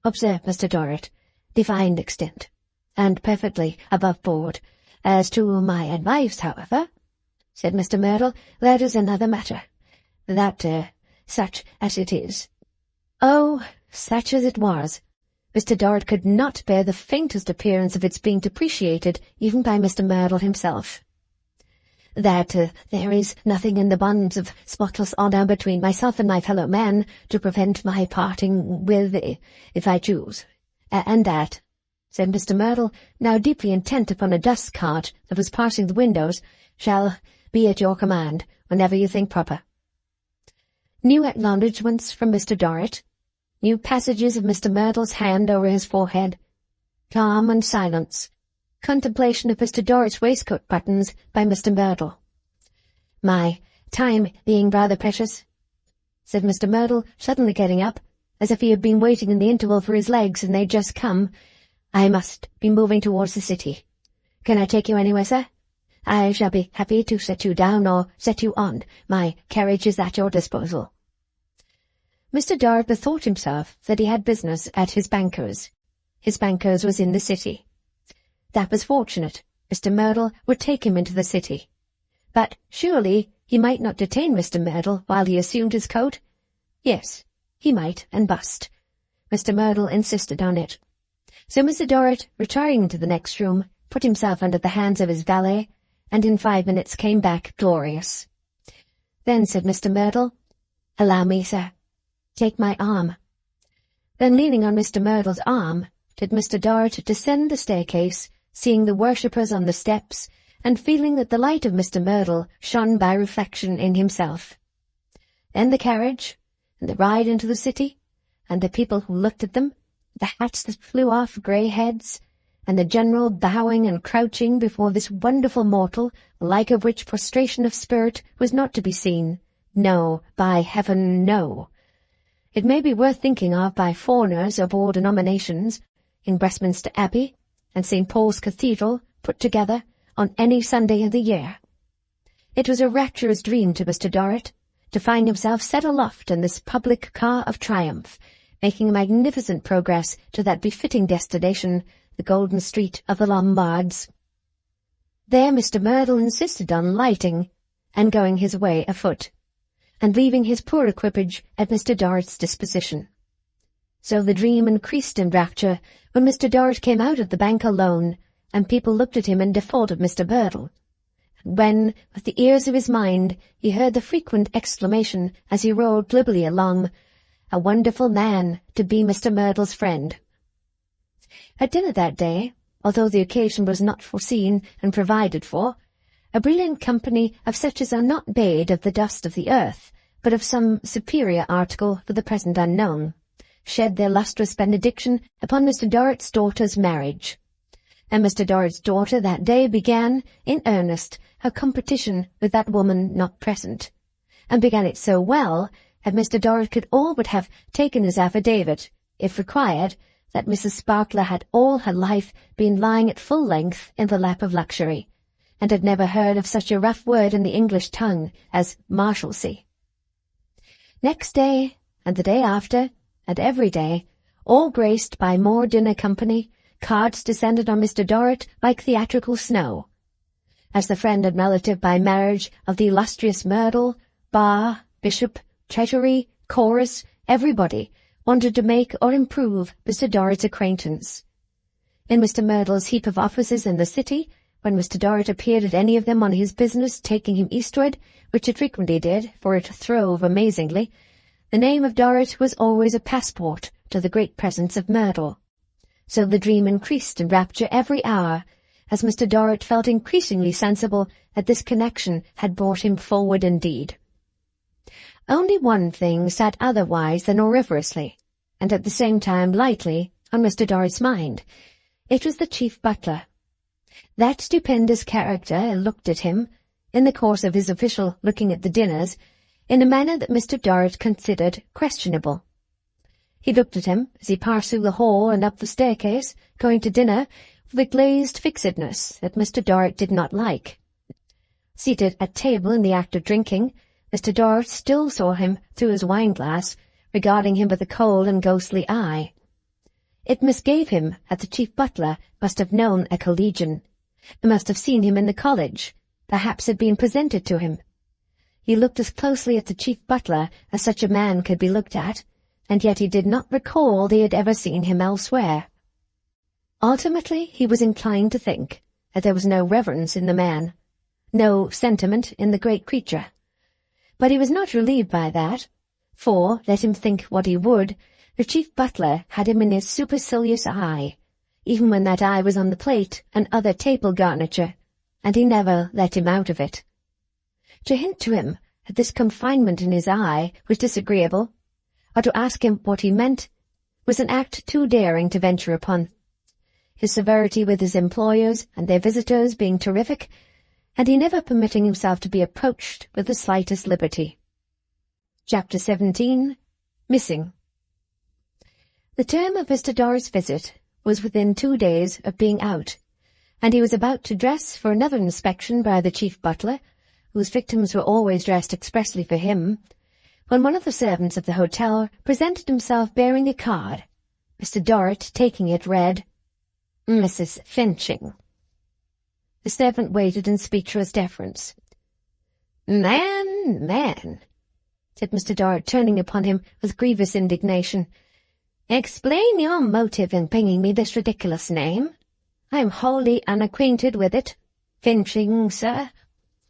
observed Mr. Dorrit. "Defined extent, and perfectly above board. As to my advice, however," said Mr. Merdle, "that is another matter. That, such as it is." Oh, such as it was. Mr. Dorrit could not bear the faintest appearance of its being depreciated even by Mr. Merdle himself. that there is nothing in the bonds of spotless honour between myself and my fellow man to prevent my parting with, if I choose. And that," said Mr. Merdle, now deeply intent upon a dust-cart that was passing the windows, "shall be at your command, whenever you think proper." New acknowledgments from Mr. Dorrit, new passages of Mr. Merdle's hand over his forehead, calm and silence, contemplation of Mr. Dorrit's waistcoat buttons by Mr. Merdle. "My time being rather precious," said Mr. Merdle, suddenly getting up, as if he had been waiting in the interval for his legs and they'd just come, "I must be moving towards the city. Can I take you anywhere, sir? I shall be happy to set you down or set you on. My carriage is at your disposal." Mr. Dorrit bethought himself that he had business at his banker's. His banker's was in the city. That was fortunate. Mr. Merdle would take him into the city. But surely he might not detain Mr. Merdle while he assumed his coat? Yes, he might and must. Mr. Merdle insisted on it. So Mr. Dorrit, retiring into the next room, put himself under the hands of his valet, and in 5 minutes came back glorious. Then said Mr. Merdle, "Allow me, sir. Take my arm." Then leaning on Mr. Merdle's arm, did Mr. Dorrit descend the staircase, seeing the worshippers on the steps, and feeling that the light of Mr. Merdle shone by reflection in himself. Then the carriage, and the ride into the city, and the people who looked at them, the hats that flew off grey heads, and the general bowing and crouching before this wonderful mortal, the like of which prostration of spirit was not to be seen. No, by heaven, no. It may be worth thinking of by foreigners of all denominations, in Westminster Abbey and St. Paul's Cathedral put together on any Sunday of the year. It was a rapturous dream to Mr. Dorrit to find himself set aloft in this public car of triumph, making magnificent progress to that befitting destination, the golden street of the Lombards. There Mr. Merdle insisted on lighting and going his way afoot, and leaving his poor equipage at Mr. Dorrit's disposition. So the dream increased in rapture when Mr. Dorrit came out of the bank alone, and people looked at him in default of Mr. Merdle. And when, with the ears of his mind, he heard the frequent exclamation as he rode glibly along, "A wonderful man to be Mr. Merdle's friend." At dinner that day, although the occasion was not foreseen and provided for, a brilliant company of such as are not made of the dust of the earth, but of some superior article for the present unknown, shed their lustrous benediction upon Mr. Dorrit's daughter's marriage. And Mr. Dorrit's daughter that day began, in earnest, her competition with that woman not present, and began it so well that Mr. Dorrit could all but have taken his affidavit, if required, that Mrs. Sparkler had all her life been lying at full length in the lap of luxury, and had never heard of such a rough word in the English tongue as Marshalsea. Next day, and the day after, and every day, all graced by more dinner company, cards descended on Mr. Dorrit like theatrical snow. As the friend and relative by marriage of the illustrious Merdle, bar, bishop, treasury, chorus, everybody wanted to make or improve Mr. Dorrit's acquaintance. In Mr. Merdle's heap of offices in the city, when Mr. Dorrit appeared at any of them on his business taking him eastward, which it frequently did, for it throve amazingly, the name of Dorrit was always a passport to the great presence of Merdle. So the dream increased in rapture every hour, as Mr. Dorrit felt increasingly sensible that this connection had brought him forward indeed. Only one thing sat otherwise than auriferously, and at the same time lightly, on Mr. Dorrit's mind. It was the chief butler. That stupendous character looked at him, in the course of his official looking at the dinners, in a manner that Mr. Dorrit considered questionable. He looked at him as he passed through the hall and up the staircase, going to dinner, with a glazed fixedness that Mr. Dorrit did not like. Seated at table in the act of drinking, Mr. Dorrit still saw him through his wine-glass, regarding him with a cold and ghostly eye. It misgave him that the chief butler must have known a collegian, and must have seen him in the college, perhaps had been presented to him. He looked as closely at the chief butler as such a man could be looked at, and yet he did not recall that he had ever seen him elsewhere. Ultimately he was inclined to think that there was no reverence in the man. no sentiment in the great creature. But he was not relieved by that, for, let him think what he would, the chief butler had him in his supercilious eye, even when that eye was on the plate and other table garniture, and he never let him out of it. To hint to him that this confinement in his eye was disagreeable, or to ask him what he meant, was an act too daring to venture upon, his severity with his employers and their visitors being terrific, and he never permitting himself to be approached with the slightest liberty. Chapter 17. Missing. The term of Mr. Dorrit's visit was within 2 days of being out, and he was about to dress for another inspection by the chief butler, whose victims were always dressed expressly for him, when one of the servants of the hotel presented himself bearing a card. Mr. Dorrit, taking it, read, "Mrs. Finching." The servant waited in speechless deference. Man, said Mr. Dorrit, turning upon him with grievous indignation. "Explain your motive in bringing me this ridiculous name. I am wholly unacquainted with it." "Finching, sir,"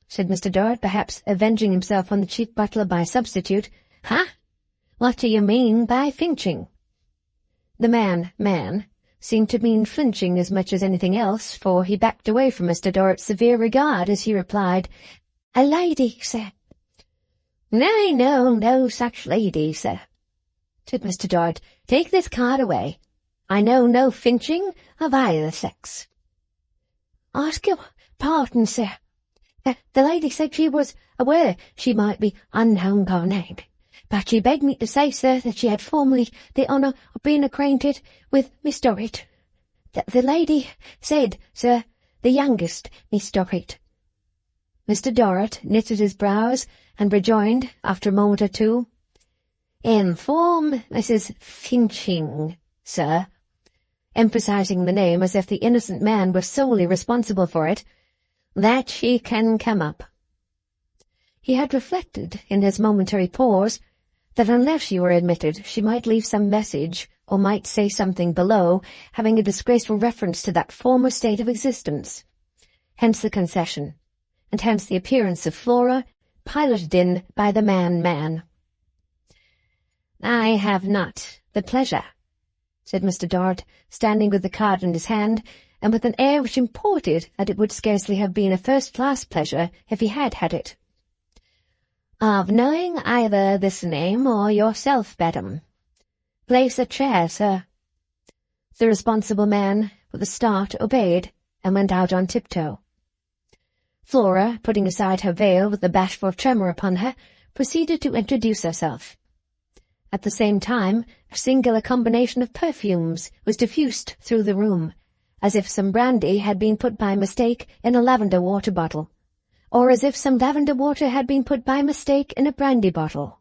said Mr. Dorrit, perhaps avenging himself on the chief butler by substitute. "Ha? What do you mean by finching?" The man seemed to mean flinching as much as anything else, for he backed away from Mr. Dorrit's severe regard as he replied, "A lady, sir." "I know no such lady, sir," said Mr. Dorrit. "Take this card away. I know no finching of either sex." "Ask your pardon, sir. The lady said she was aware she might be unknown by name, but she begged me to say, sir, that she had formerly the honour of being acquainted with Miss Dorrit. The lady said, sir, the youngest Miss Dorrit." Mr. Dorrit knitted his brows and rejoined, after a moment or two, "Inform Mrs. Finching, sir," emphasizing the name as if the innocent man were solely responsible for it, "that she can come up." He had reflected, in his momentary pause, that unless she were admitted she might leave some message, or might say something below, having a disgraceful reference to that former state of existence. Hence the concession, and hence the appearance of Flora, piloted in by the man. "I have not the pleasure," said Mr. Dorrit, standing with the card in his hand, and with an air which imported that it would scarcely have been a first-class pleasure if he had had it, "of knowing either this name or yourself, madam. Place a chair, sir." The responsible man, with a start, obeyed, and went out on tiptoe. Flora, putting aside her veil with a bashful tremor upon her, proceeded to introduce herself. At the same time, a singular combination of perfumes was diffused through the room, as if some brandy had been put by mistake in a lavender water bottle, or as if some lavender water had been put by mistake in a brandy bottle.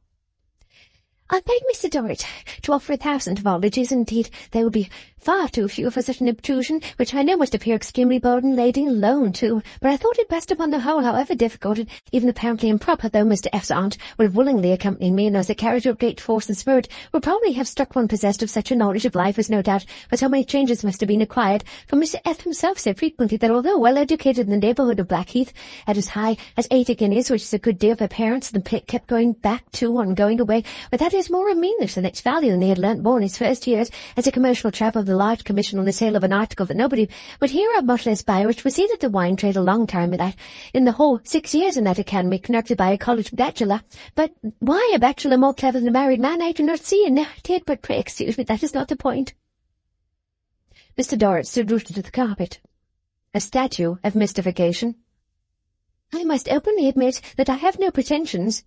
"I beg, Mr. Dorrit, to offer 1,000 apologies. Indeed, there will be far too few for such an obtrusion, which I know must appear extremely bold and ladying alone, too. But I thought it best upon the whole, however difficult and even apparently improper, though Mr. F.'s aunt would have willingly accompanied me, and as a character of great force and spirit would probably have struck one possessed of such a knowledge of life as no doubt but so many changes must have been acquired, for Mr. F. himself said frequently that although well educated in the neighbourhood of Blackheath, at as high as 80 guineas, which is a good deal for parents, and kept going back to and going away, but that is more a meanness than its value, and he had learnt more in his first years as a commercial chap of the large commission on the sale of an article that nobody would hear of, much less buy, which proceeded the wine trade a long time with that, in the whole 6 years in that academy, conducted by a college bachelor. But why a bachelor more clever than a married man, I do not see, and did, but pray excuse me, that is not the point." Mr. Dorrit stood rooted to the carpet, a statue of mystification. "I must openly admit that I have no pretensions,"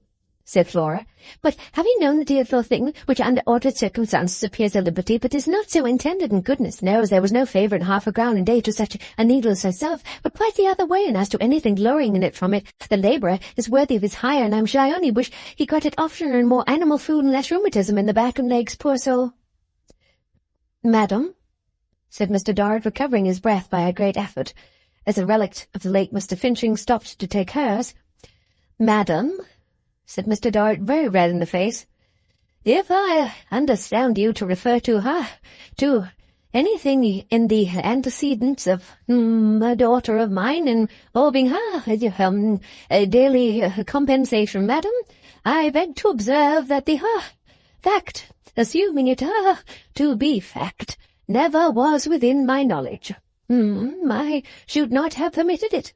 said Flora, "but having known the dear little thing, which under altered circumstances appears a liberty, but is not so intended, and goodness knows there was no favour in half a crown a day to such a needle as herself, but quite the other way, and as to anything glorying in it from it, the labourer is worthy of his hire, and I'm sure I only wish he got it oftener and more animal food and less rheumatism in the back and legs, poor soul." "Madam," said Mr. Dorrit, recovering his breath by a great effort, as a relict of the late Mr. Finching stopped to take hers. "Madam," said Mr. Dorrit, very red in the face, "if I understand you to refer to anything in the antecedents of a daughter of mine involving daily compensation, madam, I beg to observe that the fact, assuming it to be fact, never was within my knowledge. I should not have permitted it.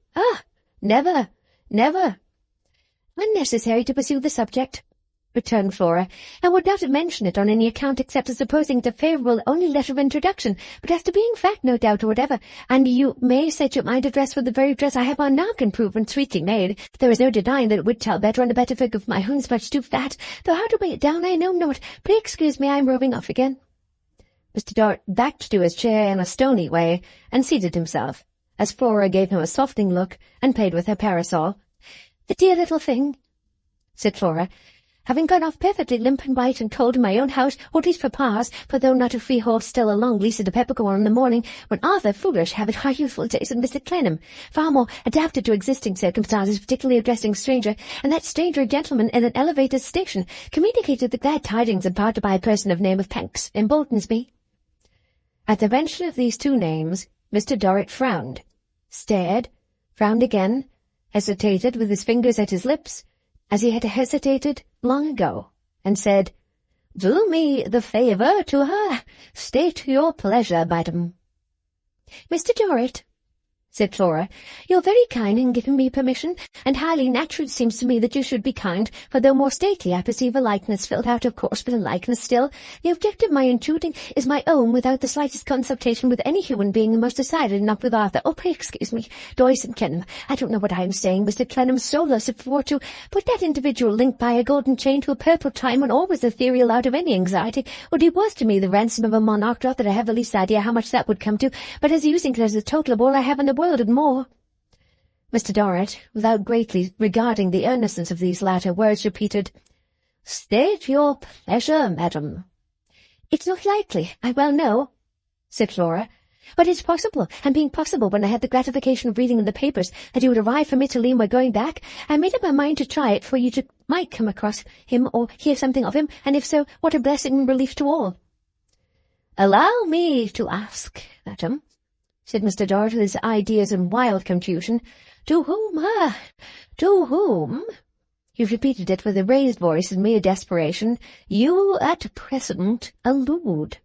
Never, never. Unnecessary to pursue the subject, returned Flora, and would not have mentioned it on any account except as supposing it a favourable only letter of introduction, but as to being fact, no doubt, or whatever, and you may set your mind at rest for the very dress I have on now can prove when sweetly made. There is no denying that it would tell better on a better figure of my own is much too fat, though how to weigh it down I know not. Pray excuse me, I am roving off again. Mr. Dorrit backed to his chair in a stony way, and seated himself, as Flora gave him a softening look, and played with her parasol. "The dear little thing," said Flora, "having gone off perfectly limp and white and cold in my own house, or at least papa's, for though not a freehold, still a long lease at a peppercorn in the morning, when Arthur, foolish, having our youthful days, and Mr. Clennam, far more adapted to existing circumstances, particularly addressing a stranger, and that stranger a gentleman in an elevated station, communicated the glad tidings imparted by a person of name of Panks, emboldens me." At the mention of these two names, Mr. Dorrit frowned, stared, frowned again, hesitated with his fingers at his lips, as he had hesitated long ago, and said, "Do me the favour to state your pleasure, madam." "Mr. Dorrit," said Flora, "you're very kind in giving me permission, and highly natural it seems to me that you should be kind, for though more stately I perceive a likeness filled out, of course, but a likeness still. The object of my intruding is my own, without the slightest consultation with any human being, and most decided not with Arthur. Oh, pray excuse me, Doyce and Clennam. I don't know what I am saying. Mr. Clennam's soulless if for to put that individual linked by a golden chain to a purple time when always ethereal out of any anxiety, would be worth to me the ransom of a monarch, not that I have the least idea how much that would come to, but as using it as a total of all I have in the world and more." Mr. Dorrit, without greatly regarding the earnestness of these latter words, repeated, "State your pleasure, madam." "It's not likely, I well know," said Flora, "but it's possible, and being possible when I had the gratification of reading in the papers that you would arrive from Italy and were going back, I made up my mind to try it, for you might come across him or hear something of him, and if so, what a blessing and relief to all." "Allow me to ask, madam," said Mr. Dorrit, with his ideas in wild confusion, to whom, he repeated it with a raised voice in mere desperation, "you at present allude?"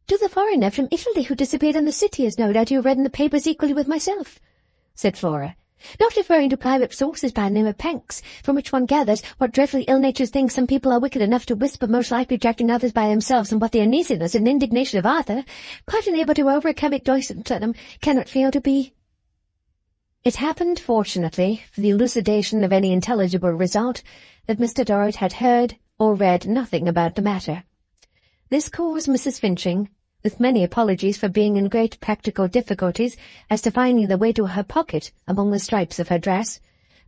"To the foreigner from Italy who disappeared in the city, as no doubt you have read in the papers equally with myself," said Flora, "not referring to private sources by the name of Panks, from which one gathers what dreadfully ill-natured things some people are wicked enough to whisper, most likely judging others by themselves, and what the uneasiness and indignation of Arthur, quite unable to overcome it, Doyce and Clennam, cannot fail to be." It happened, fortunately, for the elucidation of any intelligible result, that Mr. Dorrit had heard or read nothing about the matter. This caused Mrs. Finching, with many apologies for being in great practical difficulties as to finding the way to her pocket among the stripes of her dress,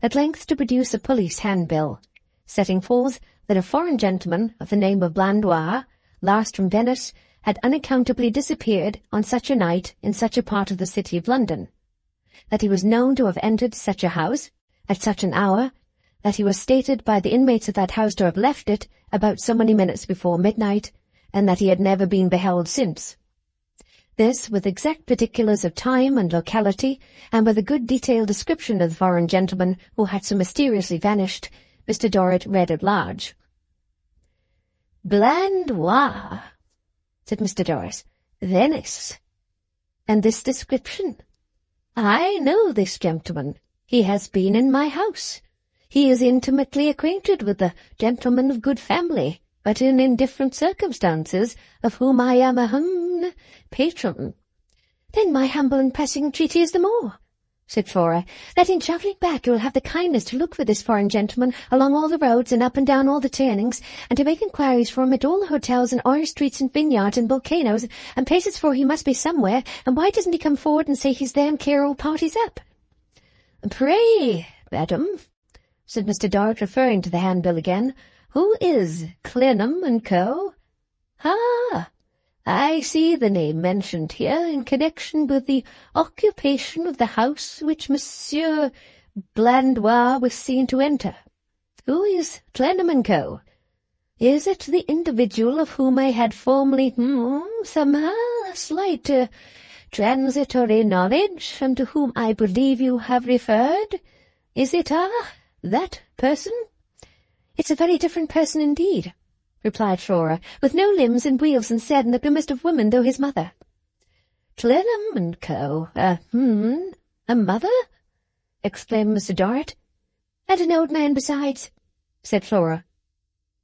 at length to produce a police handbill, setting forth that a foreign gentleman of the name of Blandois, last from Venice, had unaccountably disappeared on such a night in such a part of the city of London, that he was known to have entered such a house at such an hour, that he was stated by the inmates of that house to have left it about so many minutes before midnight, and that he had never been beheld since. This, with exact particulars of time and locality, and with a good detailed description of the foreign gentleman who had so mysteriously vanished, Mr. Dorrit read at large. "Blandois," said Mr. Dorrit, "Venice. And this description? I know this gentleman. He has been in my house. He is intimately acquainted with the gentleman of good family, but in indifferent circumstances, of whom I am a patron." "Then my humble and pressing entreaty is the more," said Flora, "that in travelling back you will have the kindness to look for this foreign gentleman along all the roads and up and down all the turnings, and to make inquiries for him at all the hotels and orange streets and vineyards and volcanoes and places, for he must be somewhere, and why doesn't he come forward and say he's there and clear all parties up?" "Pray, madam," said Mr. Dorrit, referring to the handbill again, "who is Clennam and Co.? I see the name mentioned here in connection with the occupation of the house which Monsieur Blandois was seen to enter. Who is Clennam and Co.? Is it the individual of whom I had formerly some slight transitory knowledge, and to whom I believe you have referred? Is it, that person?" "It's a very different person indeed," replied Flora, "with no limbs and wheels instead, and the grimmest of women, though his mother." "Clennam and Co. A mother?" exclaimed Mr. Dorrit. "And an old man besides," said Flora.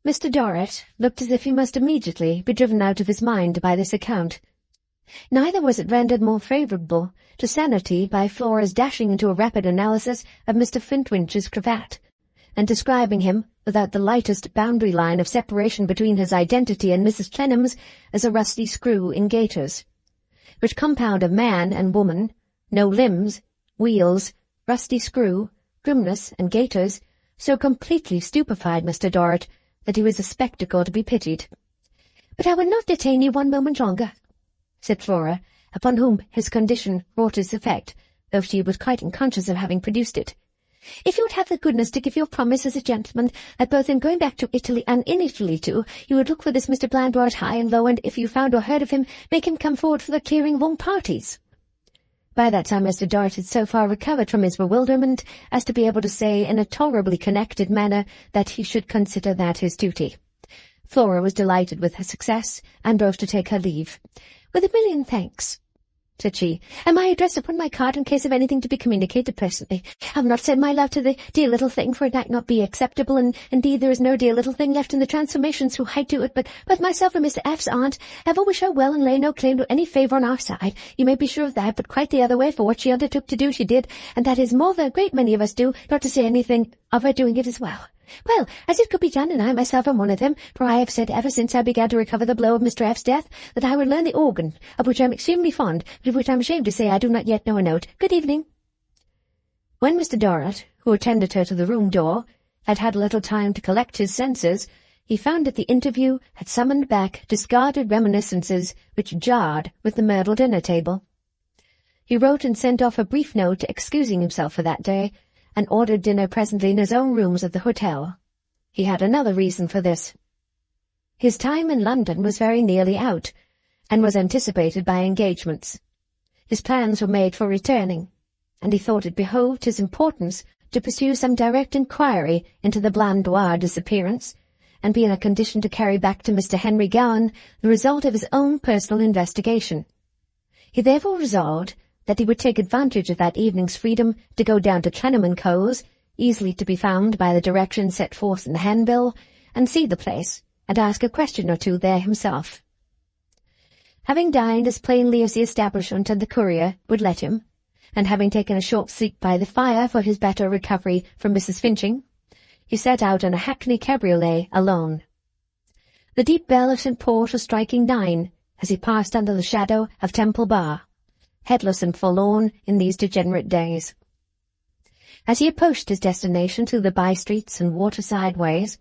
Mr. Dorrit looked as if he must immediately be driven out of his mind by this account. Neither was it rendered more favourable to sanity by Flora's dashing into a rapid analysis of Mr. Flintwinch's cravat, and describing him, without the lightest boundary line of separation between his identity and Mrs. Clennam's, as a rusty screw in gaiters, which compound of man and woman, no limbs, wheels, rusty screw, grimness, and gaiters, so completely stupefied Mr. Dorrit that he was a spectacle to be pitied. "But I will not detain you one moment longer," said Flora, upon whom his condition wrought its effect, though she was quite unconscious of having produced it. "If you would have the goodness to give your promise as a gentleman that both in going back to Italy and in Italy too, you would look for this Mr. Blandwart high and low, and if you found or heard of him, make him come forward for the clearing of all parties." By that time Mr. Dorrit had so far recovered from his bewilderment as to be able to say in a tolerably connected manner that he should consider that his duty. Flora was delighted with her success, and rose to take her leave. "With a million thanks," said she, "and my address upon my card in case of anything to be communicated presently. I have not said my love to the dear little thing, for it might not be acceptable, and indeed there is no dear little thing left in the transformations who I do it, but myself and Mr. F.'s aunt ever wish her well and lay no claim to any favour on our side. You may be sure of that, but quite the other way, for what she undertook to do she did, and that is more than a great many of us do, not to say anything of her doing it as well. Well, as it could be done, and I myself am one of them, for I have said ever since I began to recover the blow of Mr. F.'s death that I would learn the organ, of which I am extremely fond, but of which I am ashamed to say I do not yet know a note. Good evening." When Mr. Dorrit, who attended her to the room door, had had a little time to collect his senses, he found that the interview had summoned back discarded reminiscences which jarred with the Myrtle dinner table. He wrote and sent off a brief note excusing himself for that day, and ordered dinner presently in his own rooms at the hotel. He had another reason for this. His time in London was very nearly out, and was anticipated by engagements. His plans were made for returning, and he thought it behoved his importance to pursue some direct inquiry into the Blandois disappearance, and be in a condition to carry back to Mr. Henry Gowan the result of his own personal investigation. He therefore resolved that he would take advantage of that evening's freedom to go down to Clennam & Co.'s, easily to be found by the directions set forth in the handbill, and see the place, and ask a question or two there himself. Having dined as plainly as the establishment and the courier would let him, and having taken a short sleep by the fire for his better recovery from Mrs. Finching, he set out in a hackney cabriolet alone. The deep bell of St. Paul's was striking 9 as he passed under the shadow of Temple Bar, headless and forlorn in these degenerate days. As he approached his destination through the by-streets and waterside ways,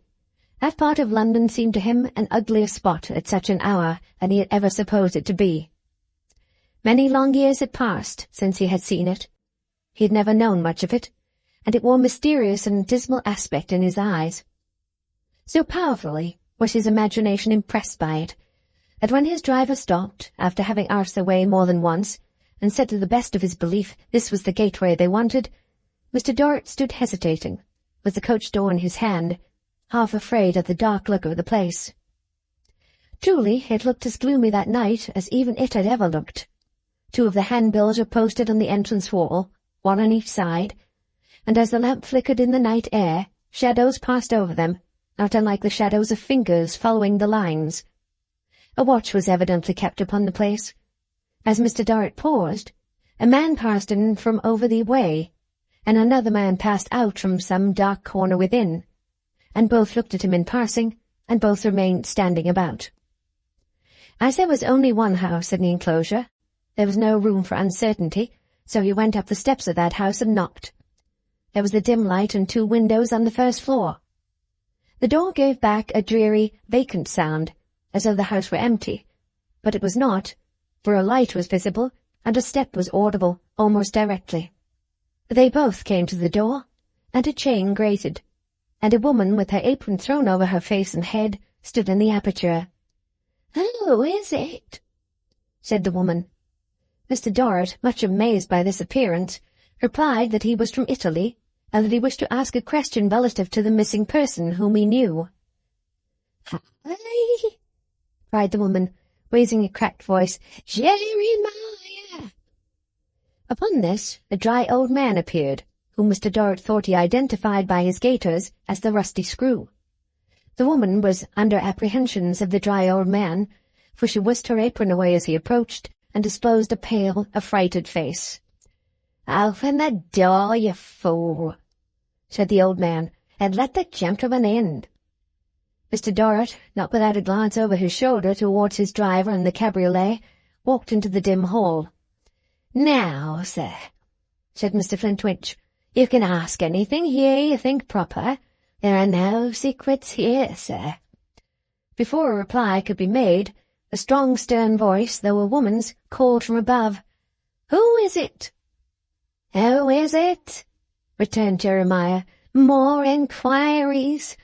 that part of London seemed to him an uglier spot at such an hour than he had ever supposed it to be. Many long years had passed since he had seen it. He had never known much of it, and it wore a mysterious and dismal aspect in his eyes. So powerfully was his imagination impressed by it, that when his driver stopped, after having asked the way more than once, and said to the best of his belief this was the gateway they wanted, Mr. Dorrit stood hesitating, with the coach door in his hand, half afraid at the dark look of the place. Truly, it looked as gloomy that night as even it had ever looked. 2 of the handbills were posted on the entrance wall, one on each side, and as the lamp flickered in the night air, shadows passed over them, not unlike the shadows of fingers following the lines. A watch was evidently kept upon the place. As Mr. Dorrit paused, a man passed in from over the way, and another man passed out from some dark corner within, and both looked at him in passing, and both remained standing about. As there was only one house in the enclosure, there was no room for uncertainty, so he went up the steps of that house and knocked. There was a dim light and 2 windows on the first floor. The door gave back a dreary, vacant sound, as though the house were empty, but it was not, for a light was visible, and a step was audible almost directly. They both came to the door, and a chain grated, and a woman with her apron thrown over her face and head stood in the aperture. "Who is it?" said the woman. Mr. Dorrit, much amazed by this appearance, replied that he was from Italy, and that he wished to ask a question relative to the missing person whom he knew. "Hi!" cried the woman, raising a cracked voice. "Jeremiah!" Upon this, a dry old man appeared, whom Mr. Dorrit thought he identified by his gaiters as the rusty screw. The woman was under apprehensions of the dry old man, for she whisked her apron away as he approached, and disclosed a pale, affrighted face. "Open the door, you fool," said the old man, "and let the gentleman in." Mr. Dorrit, not without a glance over his shoulder towards his driver and the cabriolet, walked into the dim hall. "Now, sir," said Mr. Flintwinch, "you can ask anything here you think proper. There are no secrets here, sir." Before a reply could be made, a strong, stern voice, though a woman's, called from above, "Who is it?" "Who is it?" returned Jeremiah. "More inquiries.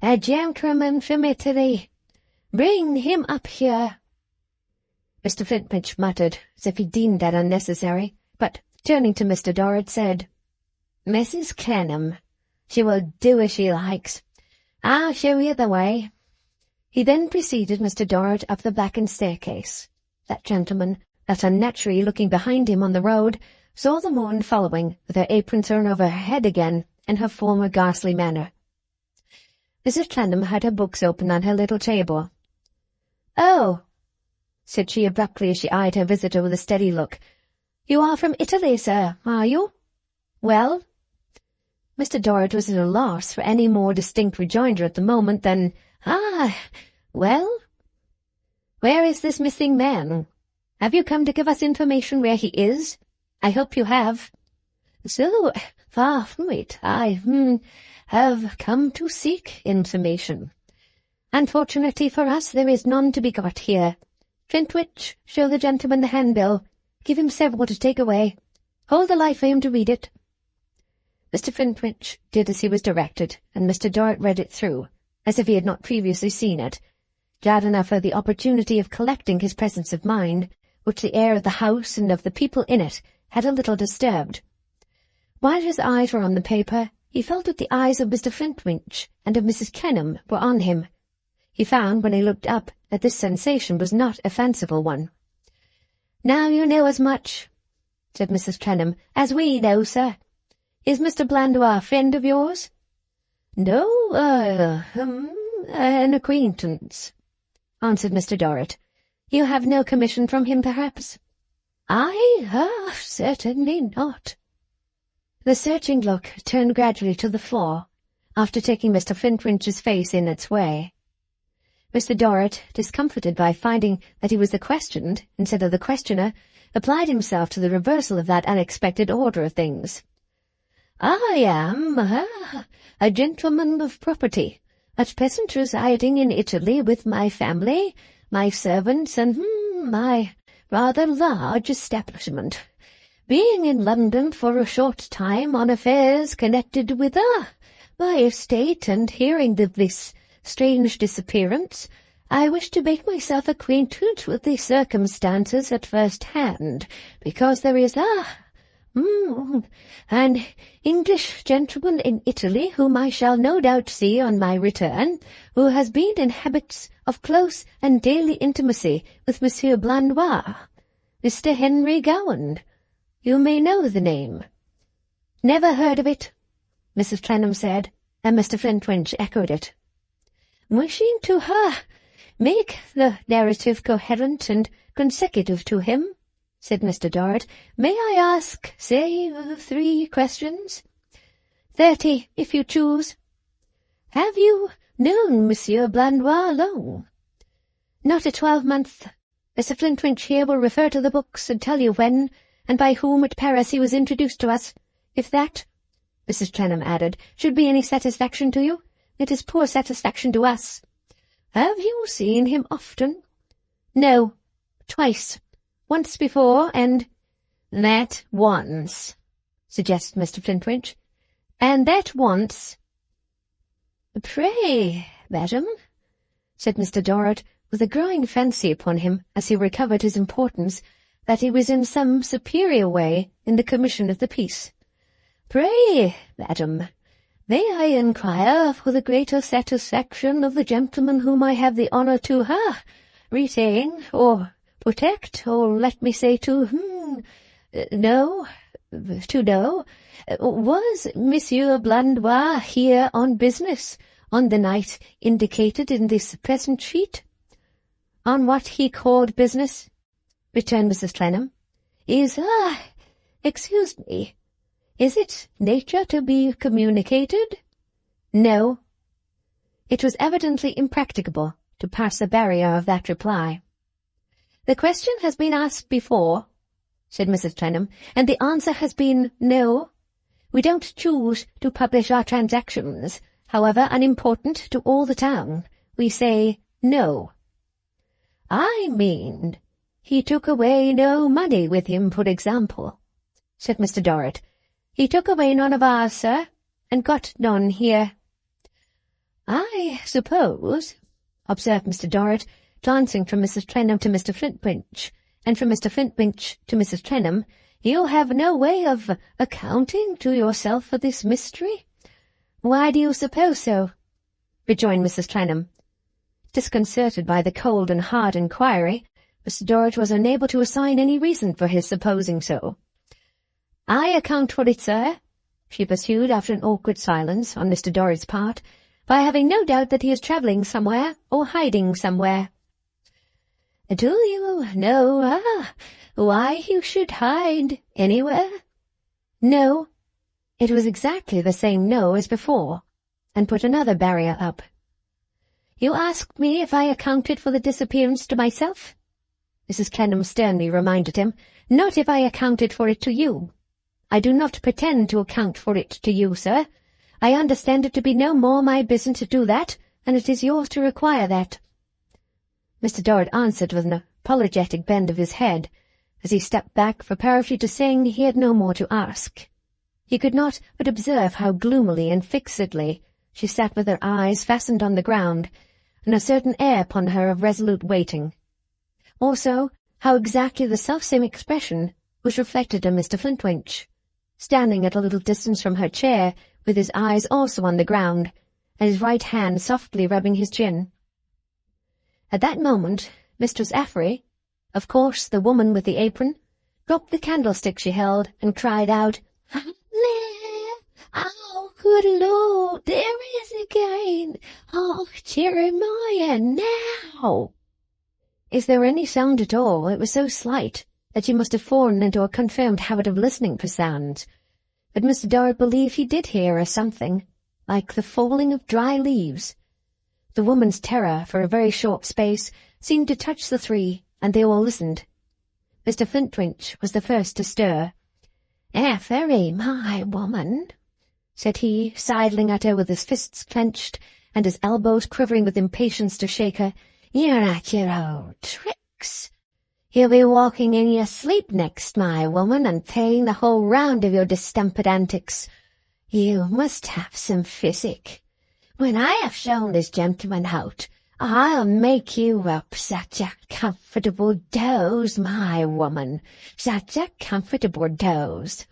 A gentleman from Italy. Bring him up here." Mr. Flintwinch muttered, as if he deemed that unnecessary, but, turning to Mr. Dorrit, said, "Mrs. Clennam. She will do as she likes. I'll show you the way." He then preceded Mr. Dorrit up the blackened staircase. That gentleman, not unnaturally looking behind him on the road, saw the woman following, with her apron thrown over her head again, in her former ghastly manner. Mrs. Clennam had her books open on her little table. "Oh," said she abruptly as she eyed her visitor with a steady look. "You are from Italy, sir, are you? Well?" Mr. Dorrit was at a loss for any more distinct rejoinder at the moment than, "Ah, well? Where is this missing man? Have you come to give us information where he is? I hope you have." "So far from it, I have come to seek information." "Unfortunately for us, there is none to be got here. Flintwinch, show the gentleman the handbill. Give him several to take away. Hold the light for him to read it." Mr. Flintwinch did as he was directed, and Mr. Dorrit read it through, as if he had not previously seen it, glad enough of the opportunity of collecting his presence of mind, which the air of the house and of the people in it had a little disturbed. While his eyes were on the paper, he felt that the eyes of Mr. Flintwinch and of Mrs. Clennam were on him. He found, when he looked up, that this sensation was not a fanciful one. "Now you know as much," said Mrs. Clennam, "as we know, sir. Is Mr. Blandois a friend of yours?" "No, an acquaintance," answered Mr. Dorrit. "You have no commission from him, perhaps?" Certainly not." The searching look turned gradually to the floor, after taking Mr. Flintwinch's face in its way. Mr. Dorrit, discomfited by finding that he was the questioned instead of the questioner, applied himself to the reversal of that unexpected order of things. "I am a gentleman of property, at present residing in Italy with my family, my servants, and my rather large establishment. Being in London for a short time on affairs connected with my estate, and hearing of this strange disappearance, I wish to make myself acquainted with the circumstances at first hand, because there is an English gentleman in Italy whom I shall no doubt see on my return, who has been in habits of close and daily intimacy with Monsieur Blandois, Mr. Henry Gowand. You may know the name." "Never heard of it," Mrs. Clennam said, and Mr. Flintwinch echoed it. "Wishing to make the narrative coherent and consecutive to him," said Mr. Dorrit, "may I ask, say, 3 questions?" 30, if you choose." "Have you known Monsieur Blandois long?" "Not a 12-month. Mr. Flintwinch here will refer to the books and tell you when and by whom at Paris he was introduced to us. If that," Mrs. Clennam added, "should be any satisfaction to you, it is poor satisfaction to us." "Have you seen him often?" "No, twice. Once before, and—" "That once," suggested Mr. Flintwinch. "And that once—" "Pray, madam," said Mr. Dorrit, with a growing fancy upon him as he recovered his importance, that he was in some superior way in the commission of the peace. "Pray, madam, may I inquire for the greater satisfaction of the gentleman whom I have the honour to, retain, or protect, or let me say to, know, was Monsieur Blandois here on business on the night indicated in this present sheet?" "On what he called business," returned Mrs. Clennam, excuse me, is it nature to be communicated?" "No." It was evidently impracticable to pass the barrier of that reply. "The question has been asked before," said Mrs. Clennam, "and the answer has been no. We don't choose to publish our transactions, however unimportant to all the town. We say no." "I mean, he took away no money with him, for example," said Mr. Dorrit. "He took away none of ours, sir, and got none here." "I suppose," observed Mr. Dorrit, glancing from Mrs. Clennam to Mr. Flintwinch, and from Mr. Flintwinch to Mrs. Clennam, "you have no way of accounting to yourself for this mystery?" "Why do you suppose so?" rejoined Mrs. Clennam. Disconcerted by the cold and hard inquiry, Mr. Dorrit was unable to assign any reason for his supposing so. "I account for it, sir," she pursued after an awkward silence on Mr. Dorrit's part, "by having no doubt that he is travelling somewhere or hiding somewhere." "Do you know, why he should hide anywhere?" "No." It was exactly the same no as before, and put another barrier up. "You asked me if I accounted for the disappearance to myself," Mrs. Clennam sternly reminded him, "not if I accounted for it to you. I do not pretend to account for it to you, sir. I understand it to be no more my business to do that, and it is yours to require that." Mr. Dorrit answered with an apologetic bend of his head, as he stepped back preparatory to saying he had no more to ask. He could not but observe how gloomily and fixedly she sat with her eyes fastened on the ground, and a certain air upon her of resolute waiting. Also, how exactly the selfsame expression was reflected in Mr. Flintwinch, standing at a little distance from her chair, with his eyes also on the ground, and his right hand softly rubbing his chin. At that moment, Mistress Affery, of course the woman with the apron, dropped the candlestick she held, and cried out, "There! Oh, good Lord, there is again! Oh, Jeremiah, now!" Is there any sound at all? It was so slight that she must have fallen into a confirmed habit of listening for sounds. But Mr. Dorrit believed he did hear a something, like the falling of dry leaves. The woman's terror, for a very short space, seemed to touch the three, and they all listened. Mr. Flintwinch was the first to stir. "Affery, my woman," said he, sidling at her with his fists clenched, and his elbows quivering with impatience to shake her, "you're at your old tricks. You'll be walking in your sleep next, my woman, and paying the whole round of your distempered antics. You must have some physic. When I have shown this gentleman out, I'll make you up such a comfortable doze, my woman, such a comfortable doze."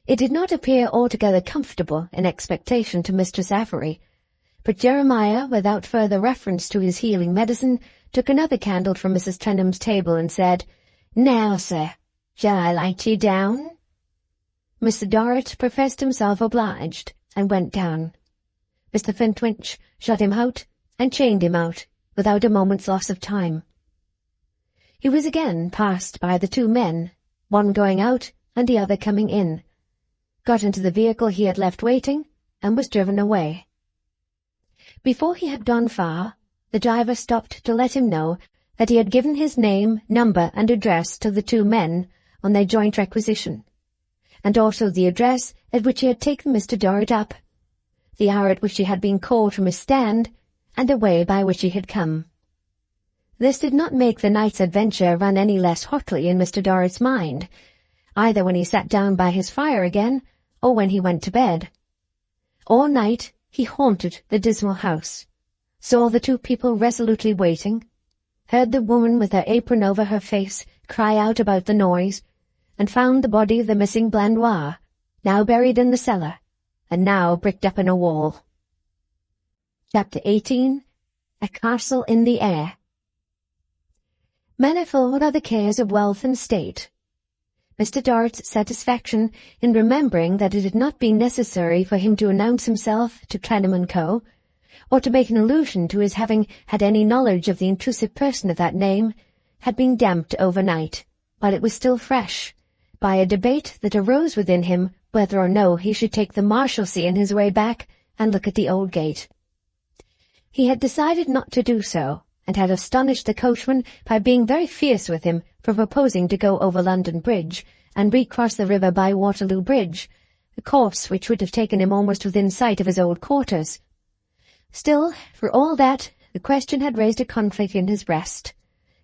It did not appear altogether comfortable in expectation to Mistress Affery, but Jeremiah, without further reference to his healing medicine, took another candle from Mrs. Clennam's table and said, "Now, sir, shall I light you down?" Mr. Dorrit professed himself obliged, and went down. Mr. Flintwinch shut him out, and chained him out, without a moment's loss of time. He was again passed by the two men, one going out and the other coming in, got into the vehicle he had left waiting, and was driven away. Before he had gone far, the driver stopped to let him know that he had given his name, number, and address to the two men on their joint requisition, and also the address at which he had taken Mr. Dorrit up, the hour at which he had been called from his stand, and the way by which he had come. This did not make the night's adventure run any less hotly in Mr. Dorrit's mind, either when he sat down by his fire again, or when he went to bed. All night he haunted the dismal house, saw the two people resolutely waiting, heard the woman with her apron over her face cry out about the noise, and found the body of the missing Blandois, now buried in the cellar, and now bricked up in a wall. Chapter 18. A Castle in the Air. Manifold are the cares of wealth and state. Mr. Dorrit's satisfaction in remembering that it had not been necessary for him to announce himself to Clennam & Co., or to make an allusion to his having had any knowledge of the intrusive person of that name, had been damped overnight, while it was still fresh, by a debate that arose within him whether or no he should take the Marshalsea in his way back and look at the old gate. He had decided not to do so, and had astonished the coachman by being very fierce with him for proposing to go over London Bridge and recross the river by Waterloo Bridge, a course which would have taken him almost within sight of his old quarters. Still, for all that, the question had raised a conflict in his breast,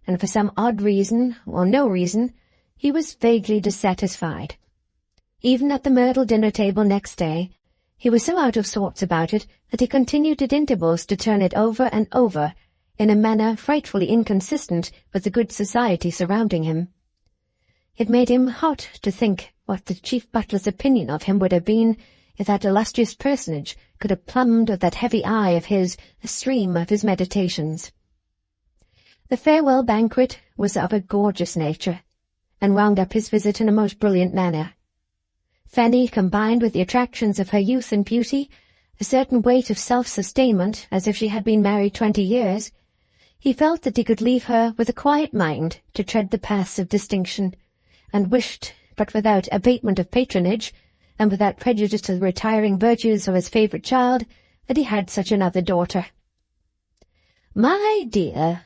and for some odd reason, or no reason, he was vaguely dissatisfied. Even at the Myrtle dinner-table next day, he was so out of sorts about it that he continued at intervals to turn it over and over, in a manner frightfully inconsistent with the good society surrounding him. It made him hot to think what the chief butler's opinion of him would have been if that illustrious personage could have plumbed with that heavy eye of his the stream of his meditations. The farewell banquet was of a gorgeous nature, and wound up his visit in a most brilliant manner. Fanny combined with the attractions of her youth and beauty, a certain weight of self-sustainment as if she had been married 20 years, he felt that he could leave her with a quiet mind to tread the paths of distinction, and wished, but without abatement of patronage, and without prejudice to the retiring virtues of his favourite child, that he had such another daughter. "My dear,"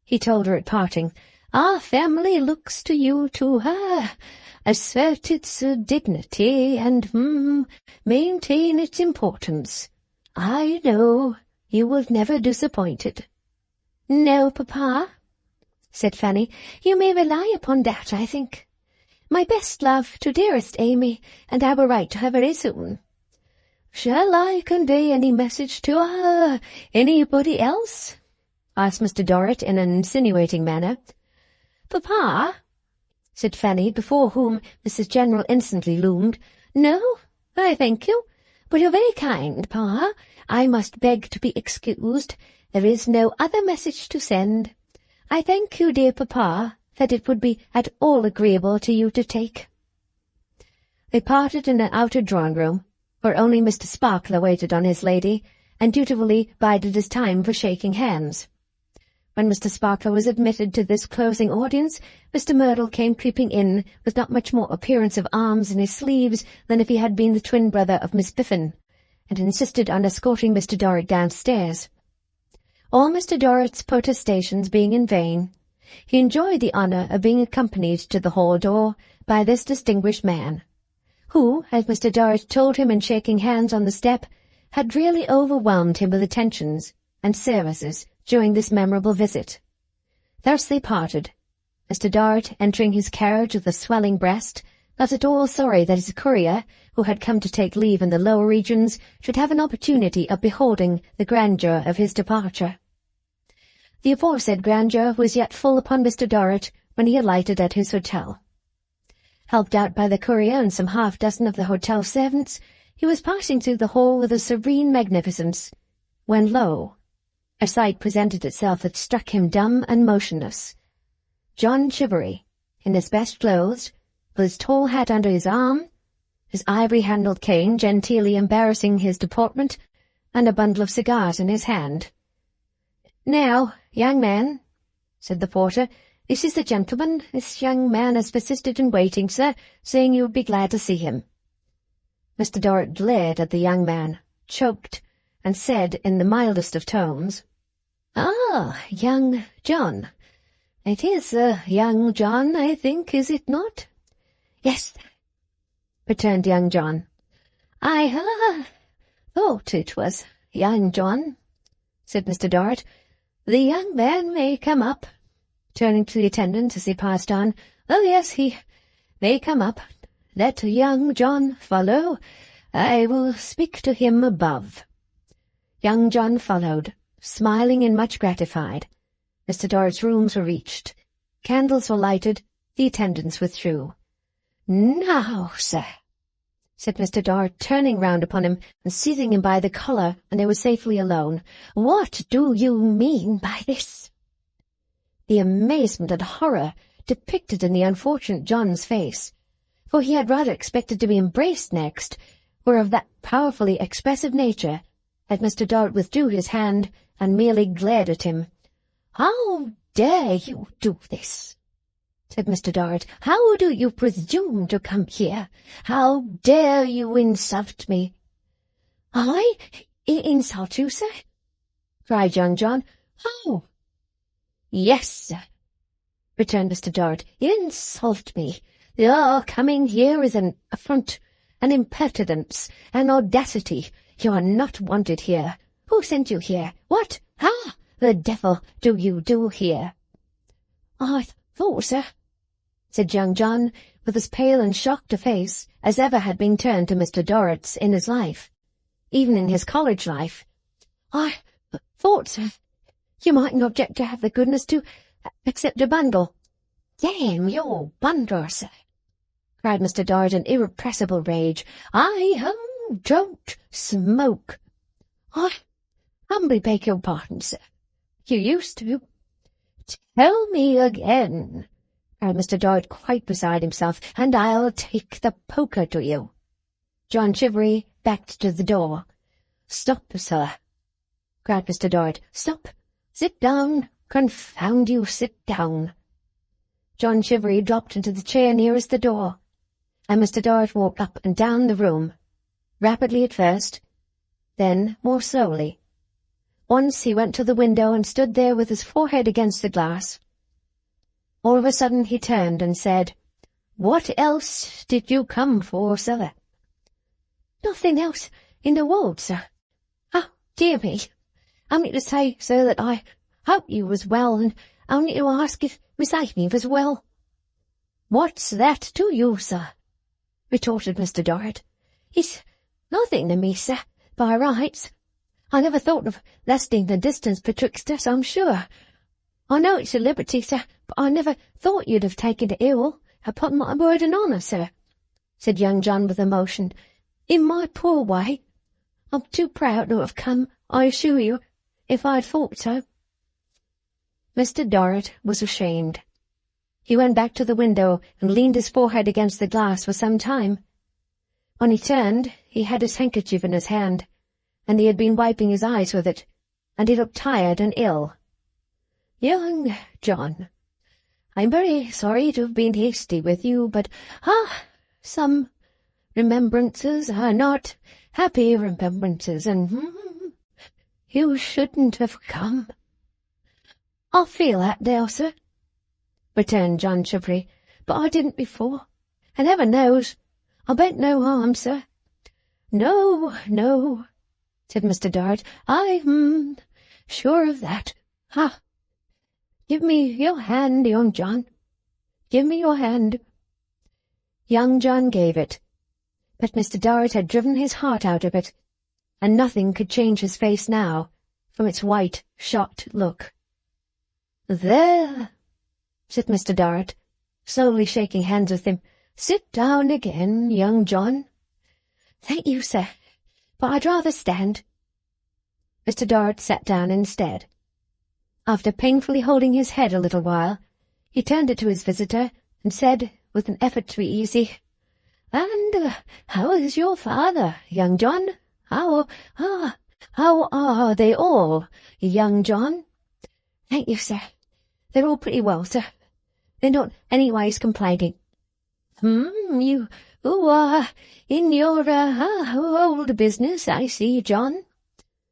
he told her at parting, "our family looks to you to assert its dignity and maintain its importance. I know you will never disappoint it." "No, Papa," said Fanny, "you may rely upon that, I think. My best love to dearest Amy, and I will write to her very soon." "Shall I convey any message to anybody else?" asked Mr. Dorrit in an insinuating manner. "Papa," said Fanny, before whom Mrs. General instantly loomed, "no, I thank you, but you're very kind, Pa. I must beg to be excused. There is no other message to send. I thank you, dear Papa, that it would be at all agreeable to you to take." They parted in an outer drawing-room, where only Mr. Sparkler waited on his lady, and dutifully bided his time for shaking hands. When Mr. Sparkler was admitted to this closing audience, Mr. Merdle came creeping in with not much more appearance of arms in his sleeves than if he had been the twin brother of Miss Biffin, and insisted on escorting Mr. Dorrit downstairs. All Mr. Dorrit's protestations being in vain, he enjoyed the honour of being accompanied to the hall door by this distinguished man, who, as Mr. Dorrit told him in shaking hands on the step, had really overwhelmed him with attentions and services during this memorable visit. Thus they parted, Mr. Dorrit entering his carriage with a swelling breast, not at all sorry that his courier, who had come to take leave in the lower regions, should have an opportunity of beholding the grandeur of his departure. The aforesaid grandeur was yet full upon Mr. Dorrit when he alighted at his hotel. Helped out by the courier and some half-dozen of the hotel servants, he was passing through the hall with a serene magnificence, when lo! A sight presented itself that struck him dumb and motionless. John Chivery, in his best clothes, with his tall hat under his arm, his ivory-handled cane genteelly embarrassing his deportment, and a bundle of cigars in his hand. "Now, young man," said the porter, "this is the gentleman. This young man has persisted in waiting, sir, saying you would be glad to see him." Mr. Dorrit glared at the young man, choked, and said in the mildest of tones, "Ah, young John. It is young John, I think, is it not?" "Yes," returned young John. "I thought it was young John," said Mr. Dorrit. "The young man may come up," turning to the attendant as he passed on. "Oh, yes, he may come up. Let young John follow. I will speak to him above." Young John followed, smiling and much gratified. Mr. Dorrit's rooms were reached. Candles were lighted. The attendants withdrew. "Now, sir," said Mr. Dorrit, turning round upon him and seizing him by the collar, and they were safely alone. "What do you mean by this?" The amazement and horror depicted in the unfortunate John's face, for he had rather expected to be embraced next, were of that powerfully expressive nature that Mr. Dorrit withdrew his hand and merely glared at him. "How dare you do this?" said Mr. Dorrit. "How do you presume to come here? How dare you insult me?" "I insult you, sir?" cried young John. "How?" "Yes, sir," returned Mr. Dorrit. "Insult me. Your coming here is an affront, an impertinence, an audacity. You are not wanted here. Who sent you here? What the devil do you do here?" "I thought, sir," said young John, with as pale and shocked a face as ever had been turned to Mr. Dorrit's in his life, even in his college life. "I thought, sir, you mightn't object to have the goodness to accept a bundle." "Damn your bundle, sir," cried Mr. Dorrit in irrepressible rage. "I don't smoke." "I humbly beg your pardon, sir. You used to." "Tell me again," cried Mr. Dorrit, quite beside himself, "and I'll take the poker to you." John Chivery backed to the door. "Stop, sir," cried Mr. Dorrit. "Stop. Sit down. Confound you, sit down." John Chivery dropped into the chair nearest the door, and Mr. Dorrit walked up and down the room, rapidly at first, then more slowly. Once he went to the window and stood there with his forehead against the glass. All of a sudden he turned and said, "What else did you come for, sir?" "Nothing else in the world, sir. Oh, dear me. Only to say, sir, that I hope you was well, and only to ask if Miss Amy was well." "What's that to you, sir?" retorted Mr. Dorrit. "It's nothing to me, sir, by rights. I never thought of lessening the distance betwixt us, I'm sure. I know it's a liberty, sir, but I never thought you'd have taken it ill, upon my word and honour, sir," said young John with emotion. "In my poor way, I'm too proud to have come, I assure you, if I'd thought so." Mr. Dorrit was ashamed. He went back to the window and leaned his forehead against the glass for some time. When he turned, he had his handkerchief in his hand, and he had been wiping his eyes with it, and he looked tired and ill. "Young John, I'm very sorry to have been hasty with you, but, some remembrances are not happy remembrances, and you shouldn't have come." "I feel that now, sir," returned John Chivery, "but I didn't before, and heaven knows I meant no harm, sir." No, said Mr. Dorrit. "I'm sure of that. Give me your hand, young John. Give me your hand." Young John gave it, but Mr. Dorrit had driven his heart out of it, and nothing could change his face now from its white, shocked look. "There," said Mr. Dorrit, slowly shaking hands with him. "Sit down again, young John." "Thank you, sir, but I'd rather stand." Mr. Dorrit sat down instead. After painfully holding his head a little while, he turned it to his visitor and said, with an effort to be easy, "And how is your father, young John? How are they all, young John?" "Thank you, sir. They're all pretty well, sir. They're not anyways complaining." You are in your old business, I see, John,"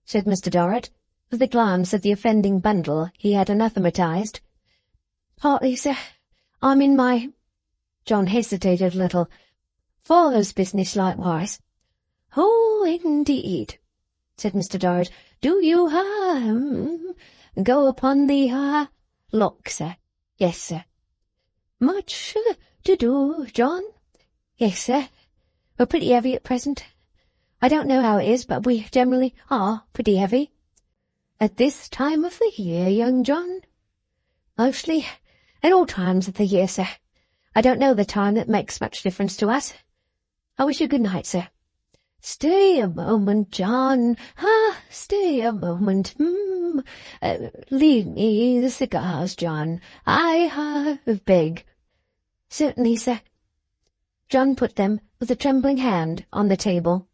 said Mr. Dorrit, with a glance at the offending bundle he had anathematized. "Partly, sir. I'm in my—" John hesitated a little. "Father's business likewise." "Oh, indeed," said Mr. Dorrit. "Do you, go upon the, lock, sir?" "Yes, sir." "Much to do, John?" "Yes, sir. We're pretty heavy at present. I don't know how it is, but we generally are pretty heavy." "At this time of the year, young John?" Mostly at all times of the year, sir. I don't know the time that makes much difference to us. I wish you good night, sir. Stay a moment, John. Stay a moment. Leave me the cigars, John. I beg. Certainly, sir. John put them, with a trembling hand, on the table.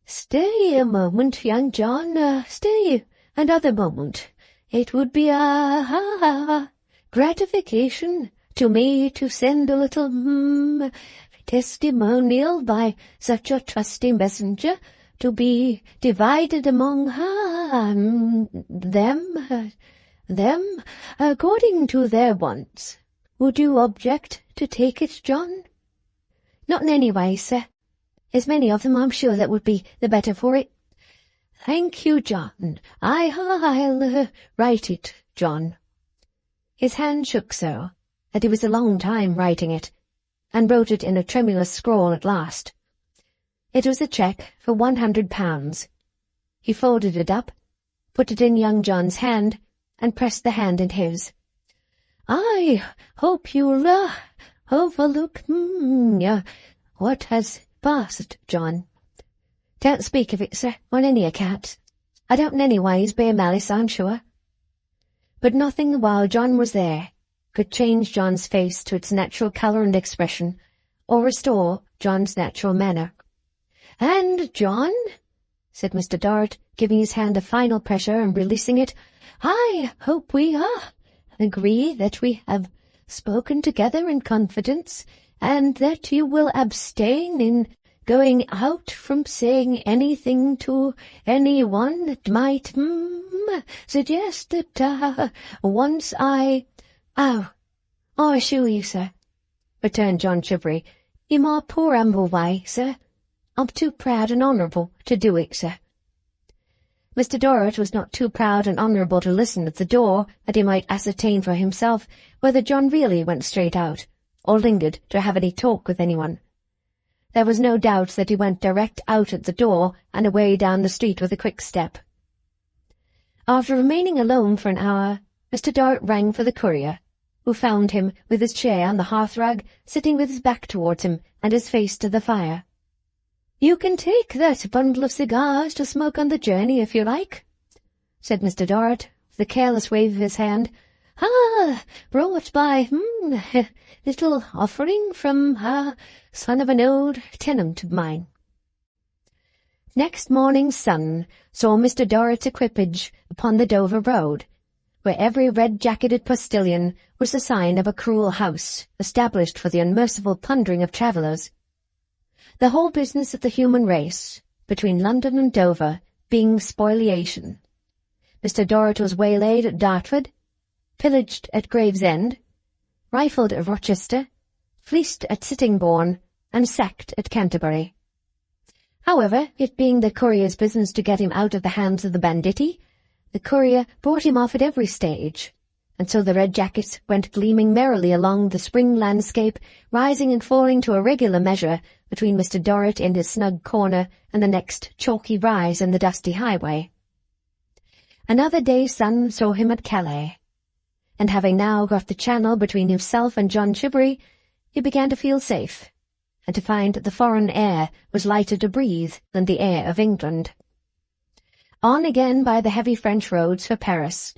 Stay a moment, young John. Stay another moment. It would be a gratification to me to send a little testimonial by such a trusty messenger, to be divided among them according to their wants. Would you object to take it, John? Not in any way, sir. As many of them, I'm sure, that would be the better for it. Thank you, John. I'll write it, John. His hand shook so that he was a long time writing it, and wrote it in a tremulous scrawl at last. It was a cheque for £100. He folded it up, put it in young John's hand, and pressed the hand in his. I hope you'll overlook what has passed, John. Don't speak of it, sir, on any account. I don't in any ways bear malice, I'm sure. But nothing while John was there could change John's face to its natural colour and expression, or restore John's natural manner. And, John, said Mr. Dorrit, giving his hand a final pressure and releasing it, I hope we agree that we have spoken together in confidence, and that you will abstain in going out from saying anything to anyone that might suggest that once I assure you, sir, returned John Chivery, in my poor humble way, sir, I'm too proud and honourable to do it, sir. Mr. Dorrit was not too proud and honourable to listen at the door, that he might ascertain for himself whether John really went straight out, or lingered to have any talk with anyone. There was no doubt that he went direct out at the door and away down the street with a quick step. After remaining alone for an hour, Mr. Dorrit rang for the courier, who found him with his chair on the hearthrug, sitting with his back towards him and his face to the fire. You can take that bundle of cigars to smoke on the journey if you like, said Mr. Dorrit, with a careless wave of his hand. Brought by little offering from son of an old tenant of mine. Next morning's sun saw Mr. Dorrit's equipage upon the Dover road, where every red-jacketed postilion was the sign of a cruel house, established for the unmerciful plundering of travellers. The whole business of the human race, between London and Dover, being spoliation. Mr. Dorrit was waylaid at Dartford, pillaged at Gravesend, rifled at Rochester, fleeced at Sittingbourne, and sacked at Canterbury. However, it being the courier's business to get him out of the hands of the banditti, the courier brought him off at every stage, and so the red jackets went gleaming merrily along the spring landscape, rising and falling to a regular measure between Mr. Dorrit in his snug corner and the next chalky rise in the dusty highway. Another day's sun saw him at Calais, and having now got the channel between himself and John Chivery, he began to feel safe, and to find that the foreign air was lighter to breathe than the air of England. On again by the heavy French roads for Paris,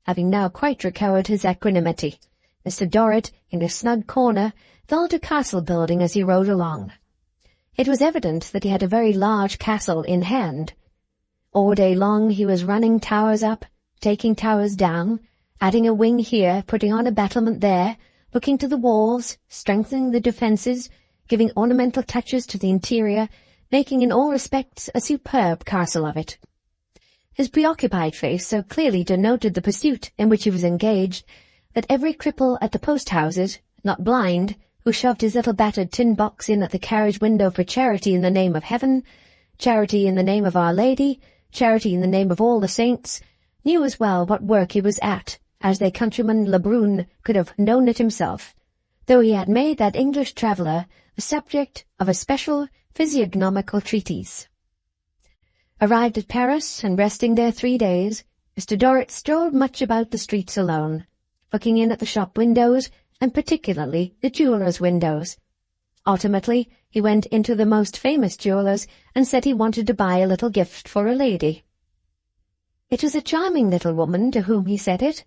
having now quite recovered his equanimity, Mr. Dorrit, in his snug corner, fell to castle-building as he rode along. It was evident that he had a very large castle in hand. All day long he was running towers up, taking towers down, adding a wing here, putting on a battlement there, looking to the walls, strengthening the defences, giving ornamental touches to the interior, making in all respects a superb castle of it. His preoccupied face so clearly denoted the pursuit in which he was engaged, that every cripple at the post-houses, not blind, who shoved his little battered tin box in at the carriage window for charity in the name of heaven, charity in the name of Our Lady, charity in the name of all the saints, knew as well what work he was at, as their countryman Lebrun could have known it himself, though he had made that English traveller the subject of a special physiognomical treatise. Arrived at Paris, and resting there 3 days, Mr. Dorrit strolled much about the streets alone, looking in at the shop windows, and particularly the jewellers' windows. Ultimately, he went into the most famous jewellers and said he wanted to buy a little gift for a lady. It was a charming little woman to whom he said it,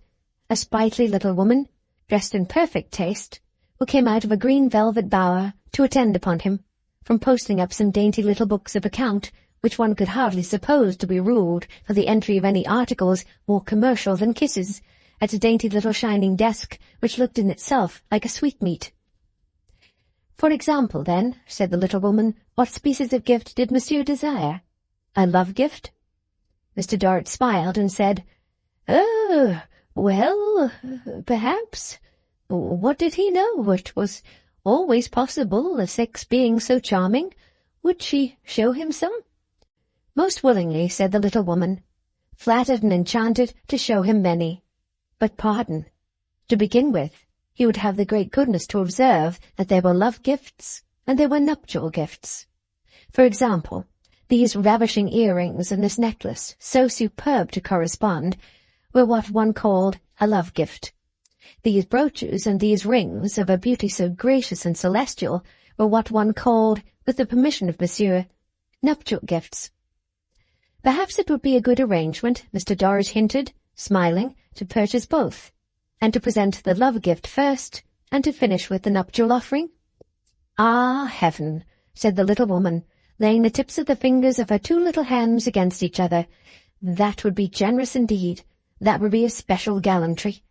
a sprightly little woman, dressed in perfect taste, who came out of a green velvet bower to attend upon him, from posting up some dainty little books of account, which one could hardly suppose to be ruled for the entry of any articles more commercial than kisses, at a dainty little shining desk which looked in itself like a sweetmeat. "For example, then," said the little woman, "what species of gift did Monsieur desire? A love gift?" Mr. Dorrit smiled and said, "Oh, well, perhaps. What did he know? It was always possible, the sex being so charming. Would she show him some?" "Most willingly," said the little woman, flattered and enchanted to show him many. But pardon. To begin with, he would have the great goodness to observe that there were love gifts and there were nuptial gifts. For example, these ravishing earrings and this necklace, so superb to correspond, were what one called a love gift. These brooches and these rings, of a beauty so gracious and celestial, were what one called, with the permission of Monsieur, nuptial gifts. Perhaps it would be a good arrangement, Mr. Dorrit hinted, smiling, to purchase both, and to present the love gift first, and to finish with the nuptial offering. "Ah, heaven," said the little woman, laying the tips of the fingers of her two little hands against each other. "That would be generous indeed. That would be a special gallantry.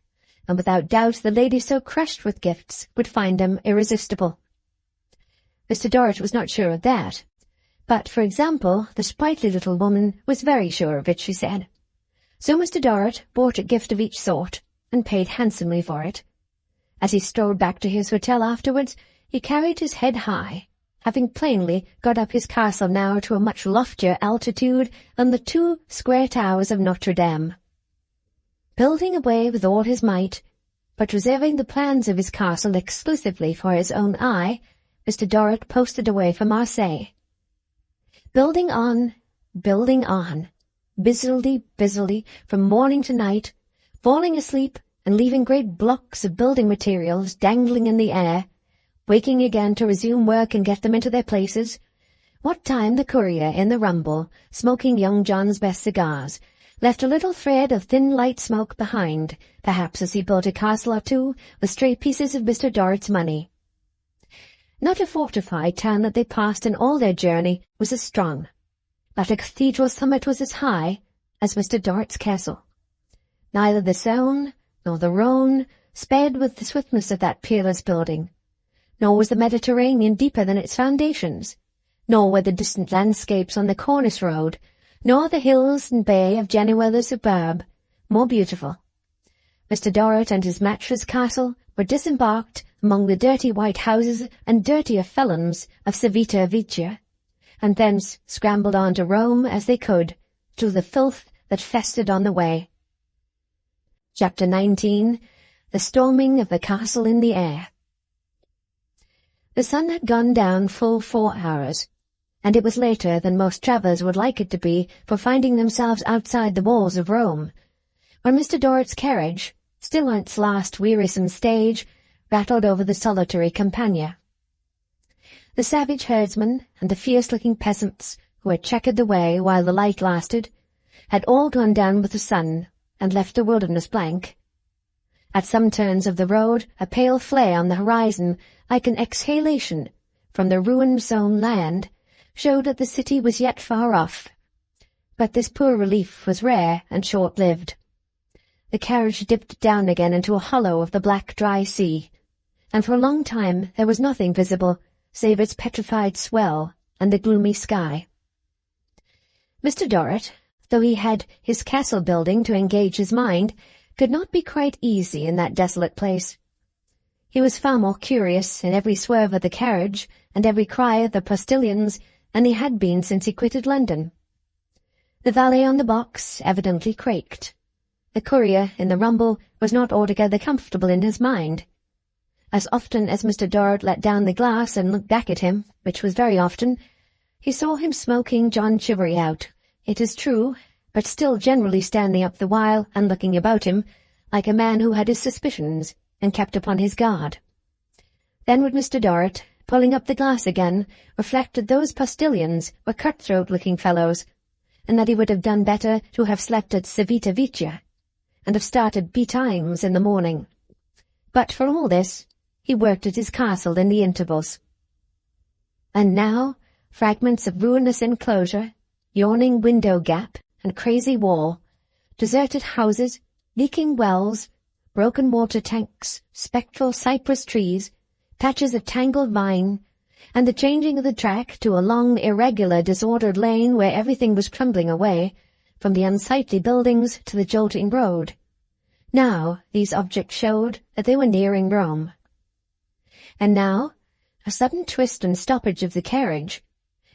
And without doubt the lady so crushed with gifts would find them irresistible." Mr. Dorrit was not sure of that. But, for example, the sprightly little woman was very sure of it, she said. So Mr. Dorrit bought a gift of each sort, and paid handsomely for it. As he strolled back to his hotel afterwards, he carried his head high, having plainly got up his castle now to a much loftier altitude than the 2 square towers of Notre Dame. Building away with all his might, but reserving the plans of his castle exclusively for his own eye, Mr. Dorrit posted away for Marseilles. Building on, busily, from morning to night, falling asleep and leaving great blocks of building materials dangling in the air, waking again to resume work and get them into their places. What time the courier in the rumble, smoking young John's best cigars, left a little thread of thin light smoke behind, perhaps as he built a castle or two with stray pieces of Mr. Dorrit's money. Not a fortified town that they passed in all their journey was as strong. Not a cathedral summit was as high as Mr. Dorrit's castle. Neither the Saône nor the Rhône sped with the swiftness of that peerless building, nor was the Mediterranean deeper than its foundations, nor were the distant landscapes on the Cornice road, nor the hills and bay of Genoa the superb, more beautiful. Mr. Dorrit and his matchless castle were disembarked among the dirty white houses and dirtier felons of Civita Vecchia, and thence scrambled on to Rome as they could, through the filth that festered on the way. Chapter 19. The Storming of the Castle in the Air. The sun had gone down full 4 hours, and it was later than most travellers would like it to be for finding themselves outside the walls of Rome, when Mr. Dorrit's carriage, still on its last wearisome stage, rattled over the solitary Campagna. The savage herdsmen and the fierce-looking peasants, who had checkered the way while the light lasted, had all gone down with the sun and left the wilderness blank. At some turns of the road, a pale flare on the horizon, like an exhalation from the ruin-sown land, showed that the city was yet far off. But this poor relief was rare and short-lived. The carriage dipped down again into a hollow of the black dry sea, and for a long time there was nothing visible save its petrified swell and the gloomy sky. Mr. Dorrit, though he had his castle-building to engage his mind, could not be quite easy in that desolate place. He was far more curious in every swerve of the carriage and every cry of the postillions than he had been since he quitted London. The valet on the box evidently quaked. The courier in the rumble was not altogether comfortable in his mind. As often as Mr. Dorrit let down the glass and looked back at him, which was very often, he saw him smoking John Chivery out, it is true, but still generally standing up the while and looking about him, like a man who had his suspicions and kept upon his guard. Then would Mr. Dorrit, pulling up the glass again, reflect that those postilions were cutthroat-looking fellows, and that he would have done better to have slept at Civita Vecchia, and have started betimes in the morning. But for all this, he worked at his castle in the intervals. And now, fragments of ruinous enclosure, yawning window gap and crazy wall, deserted houses, leaking wells, broken water tanks, spectral cypress trees, patches of tangled vine, and the changing of the track to a long, irregular, disordered lane where everything was crumbling away, from the unsightly buildings to the jolting road. Now these objects showed that they were nearing Rome. And now a sudden twist and stoppage of the carriage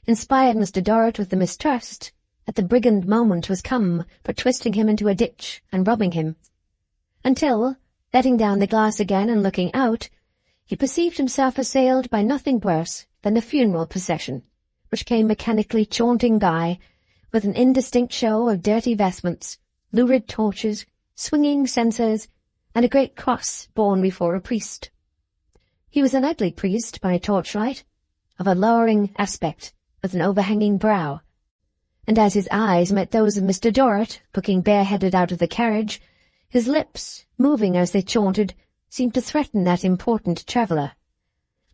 inspired Mr. Dorrit with the mistrust that the brigand moment was come for twisting him into a ditch and robbing him, until, letting down the glass again and looking out, he perceived himself assailed by nothing worse than a funeral procession, which came mechanically chaunting by, with an indistinct show of dirty vestments, lurid torches, swinging censers, and a great cross borne before a priest. He was an ugly priest by torchlight, of a lowering aspect, with an overhanging brow, and as his eyes met those of Mr. Dorrit, looking bareheaded out of the carriage, his lips, moving as they chaunted, seemed to threaten that important traveller.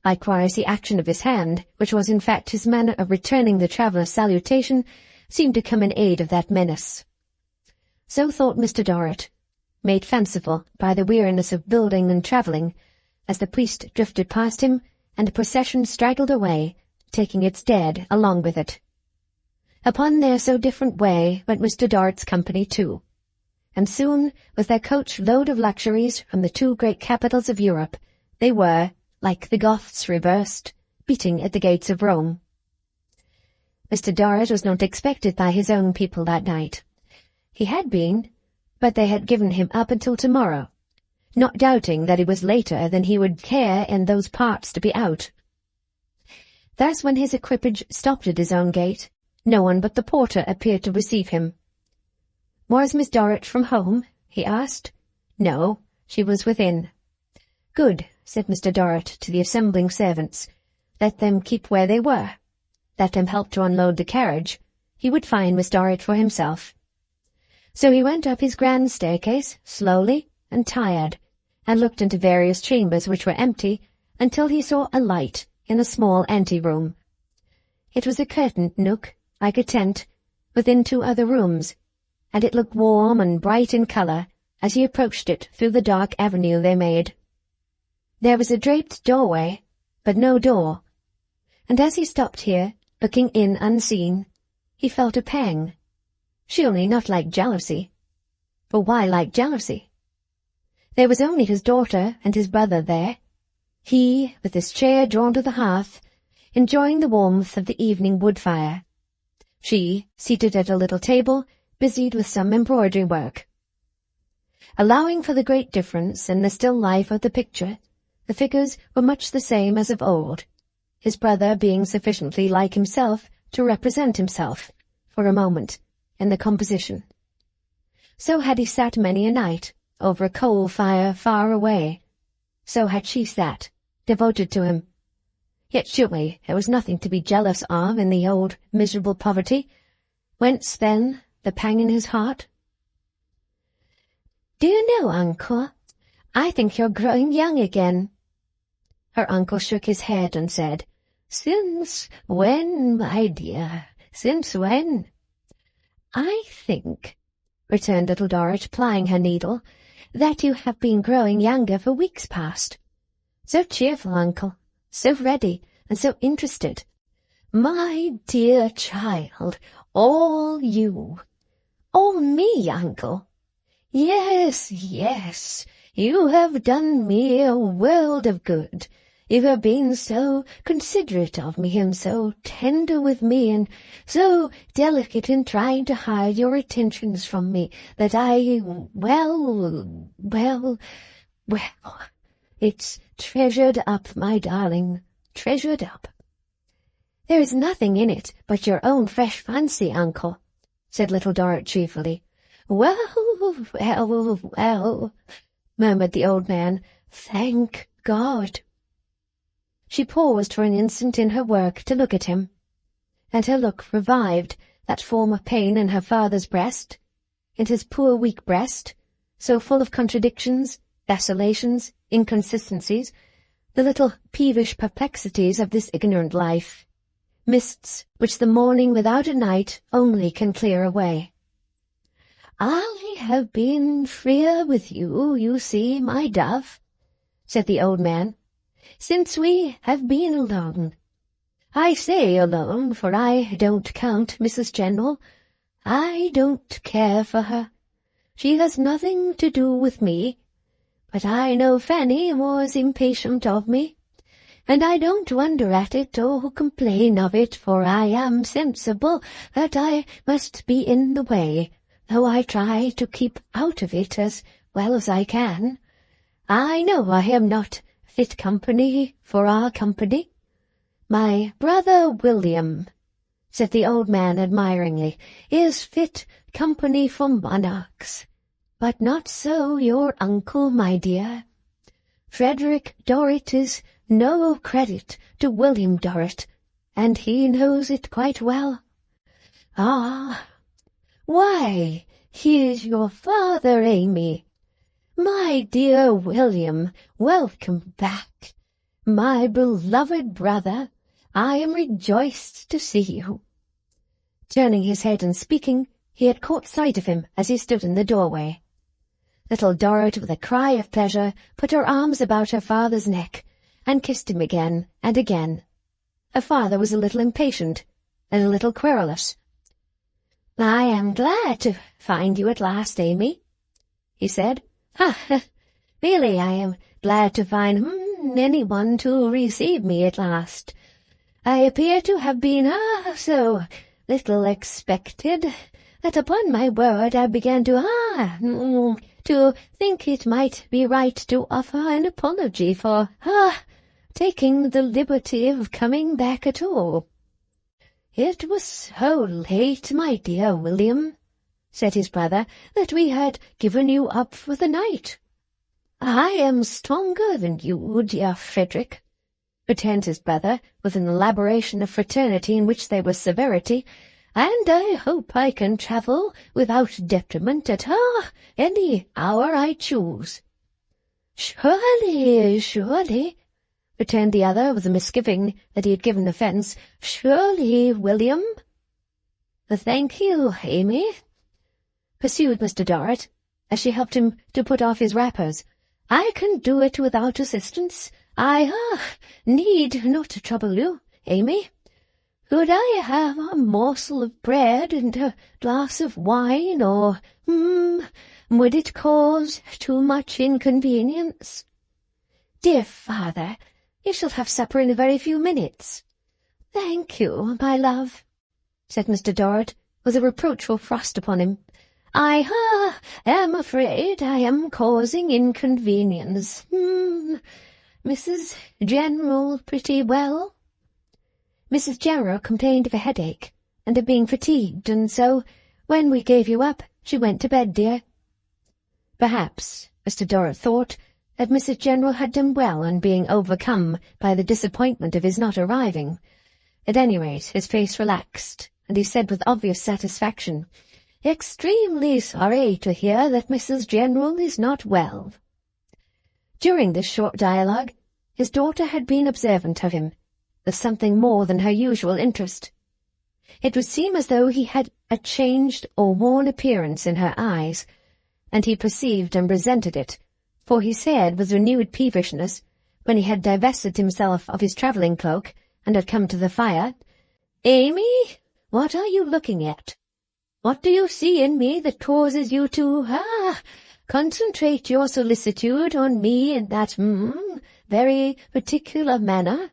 Likewise the action of his hand, which was in fact his manner of returning the traveller's salutation, seemed to come in aid of that menace. So thought Mr. Dorrit, made fanciful by the weariness of building and travelling, as the priest drifted past him, and the procession straggled away, taking its dead along with it. Upon their so different way went Mr. Dorrit's company too, and soon, with their coach load of luxuries from the two great capitals of Europe, they were, like the Goths reversed, beating at the gates of Rome. Mr. Dorrit was not expected by his own people that night. He had been, but they had given him up until tomorrow, not doubting that it was later than he would care in those parts to be out. Thus when his equipage stopped at his own gate, no one but the porter appeared to receive him. "Was Miss Dorrit from home?" he asked. No, she was within. "Good," said Mr. Dorrit to the assembling servants. "Let them keep where they were. Let them help to unload the carriage. He would find Miss Dorrit for himself." So he went up his grand staircase, slowly and tired, and looked into various chambers which were empty, until he saw a light in a small ante-room. It was a curtained nook, like a tent, within two other rooms, and it looked warm and bright in colour as he approached it through the dark avenue they made. There was a draped doorway, but no door, and as he stopped here, looking in unseen, he felt a pang. Surely not like jealousy. For why like jealousy? There was only his daughter and his brother there, he, with his chair drawn to the hearth, enjoying the warmth of the evening wood-fire, she, seated at a little table, busied with some embroidery work. Allowing for the great difference in the still life of the picture, the figures were much the same as of old, his brother being sufficiently like himself to represent himself, for a moment, in the composition. So had he sat many a night, over a coal fire far away. So had she sat, devoted to him. Yet surely there was nothing to be jealous of in the old miserable poverty. Whence, then, the pang in his heart? "Do you know, uncle, I think you're growing young again." Her uncle shook his head and said, "Since when, my dear, since when?" "I think," returned Little Dorrit, plying her needle, "that you have been growing younger for weeks past. So cheerful, uncle, so ready, and so interested." "My dear child, all you." "All me, uncle?" "Yes, yes, you have done me a world of good. You have been so considerate of me, and so tender with me, and so delicate in trying to hide your attentions from me, that well, it's treasured up, my darling, treasured up." "There is nothing in it but your own fresh fancy, uncle," said Little Dorrit cheerfully. "Well, well, well, murmured the old man. Thank God. She paused for an instant in her work to look at him, and her look revived that form of pain in her father's breast, in his poor weak breast, so full of contradictions, vacillations, inconsistencies, the little peevish perplexities of this ignorant life, mists which the morning without a night only can clear away. I have been freer with you, you see, my dove, said the old man, since we have been alone. I say alone, for I don't count Mrs. General. I don't care for her. She has nothing to do with me, but I know Fanny was impatient of me, and I don't wonder at it or complain of it, for I am sensible that I must be in the way, though I try to keep out of it as well as I can. I know I am not fit company for our company. My brother William, said the old man admiringly, is fit company for monarchs, but not so your uncle, my dear. Frederick Dorrit is no credit to William Dorrit, and he knows it quite well. Ah, why, here's your father, Amy. My dear William, welcome back. My beloved brother, I am rejoiced to see you. Turning his head and speaking, he had caught sight of him as he stood in the doorway. Little Dorrit, with a cry of pleasure, put her arms about her father's neck, and kissed him again and again. Her father was a little impatient, and a little querulous. "I am glad to find you at last, Amy," he said. Really, I am glad to find anyone to receive me at last. I appear to have been so little expected that upon my word I began to think it might be right to offer an apology for taking the liberty of coming back at all. It was so late, my dear William, said his brother, that we had given you up for the night. I am stronger than you, dear Frederick, returned his brother, with an elaboration of fraternity in which there was severity, and I hope I can travel without detriment at any hour I choose. Surely, returned the other, with a misgiving that he had given offence. Surely, William. Thank you, Amy, pursued Mr. Dorrit, as she helped him to put off his wrappers. I can do it without assistance. I need not trouble you, Amy. Could I have a morsel of bread and a glass of wine, or would it cause too much inconvenience? Dear father, you shall have supper in a very few minutes. Thank you, my love, said Mr. Dorrit, with a reproachful frost upon him. I am afraid I am causing inconvenience. Mrs. General pretty well? Mrs. General complained of a headache, and of being fatigued, and so, when we gave you up, she went to bed, dear. Perhaps, Mr. Dorrit thought, that Mrs. General had done well in being overcome by the disappointment of his not arriving. At any rate, his face relaxed, and he said with obvious satisfaction, Extremely sorry to hear that Mrs. General is not well. During this short dialogue, his daughter had been observant of him, with something more than her usual interest. It would seem as though he had a changed or worn appearance in her eyes, and he perceived and resented it, for he said with renewed peevishness, when he had divested himself of his travelling cloak and had come to the fire, Amy, what are you looking at? What do you see in me that causes you to, concentrate your solicitude on me in that, very particular manner?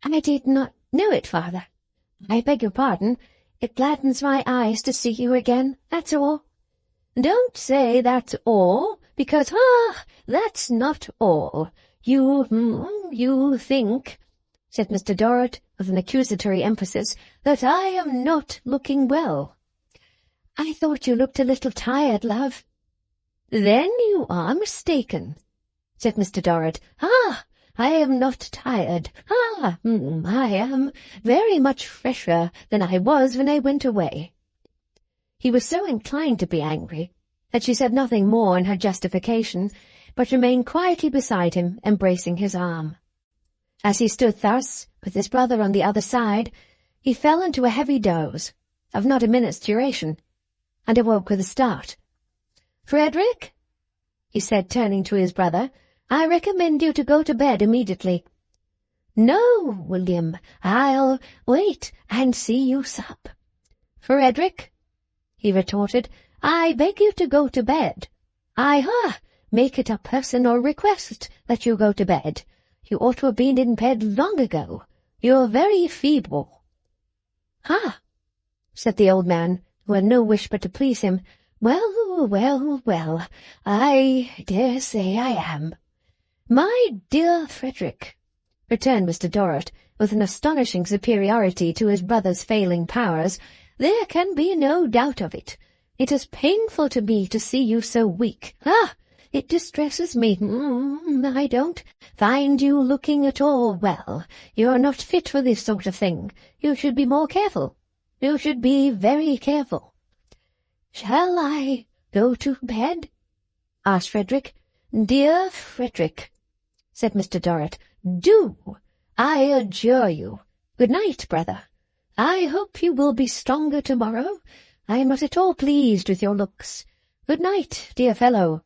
I did not know it, father. I beg your pardon. It gladdens my eyes to see you again, that's all. Don't say that's all, because, that's not all. You think, said Mr. Dorrit, with an accusatory emphasis, that I am not looking well. I thought you looked a little tired, love." "Then you are mistaken," said Mr. Dorrit. "Ah, I am not tired. I am very much fresher than I was when I went away." He was so inclined to be angry that she said nothing more in her justification, but remained quietly beside him, embracing his arm. As he stood thus, with his brother on the other side, he fell into a heavy doze, of not a minute's duration, and awoke with a start. "Frederick," he said, turning to his brother, "I recommend you to go to bed immediately." "No, William, I'll wait and see you sup." "Frederick," he retorted, "I beg you to go to bed. I make it a personal request that you go to bed. You ought to have been in bed long ago. You're very feeble." "Ha!" said the old man, who had no wish but to please him. Well, I dare say I am." "My dear Frederick," returned Mr. Dorrit, with an astonishing superiority to his brother's failing powers, "there can be no doubt of it. It is painful to me to see you so weak. It distresses me. I don't find you looking at all well. You're not fit for this sort of thing. You should be more careful. You should be very careful." "Shall I go to bed?" asked Frederick. "Dear Frederick," said Mr. Dorrit, "do, I adjure you. Good night, brother. I hope you will be stronger tomorrow. I am not at all pleased with your looks. Good night, dear fellow."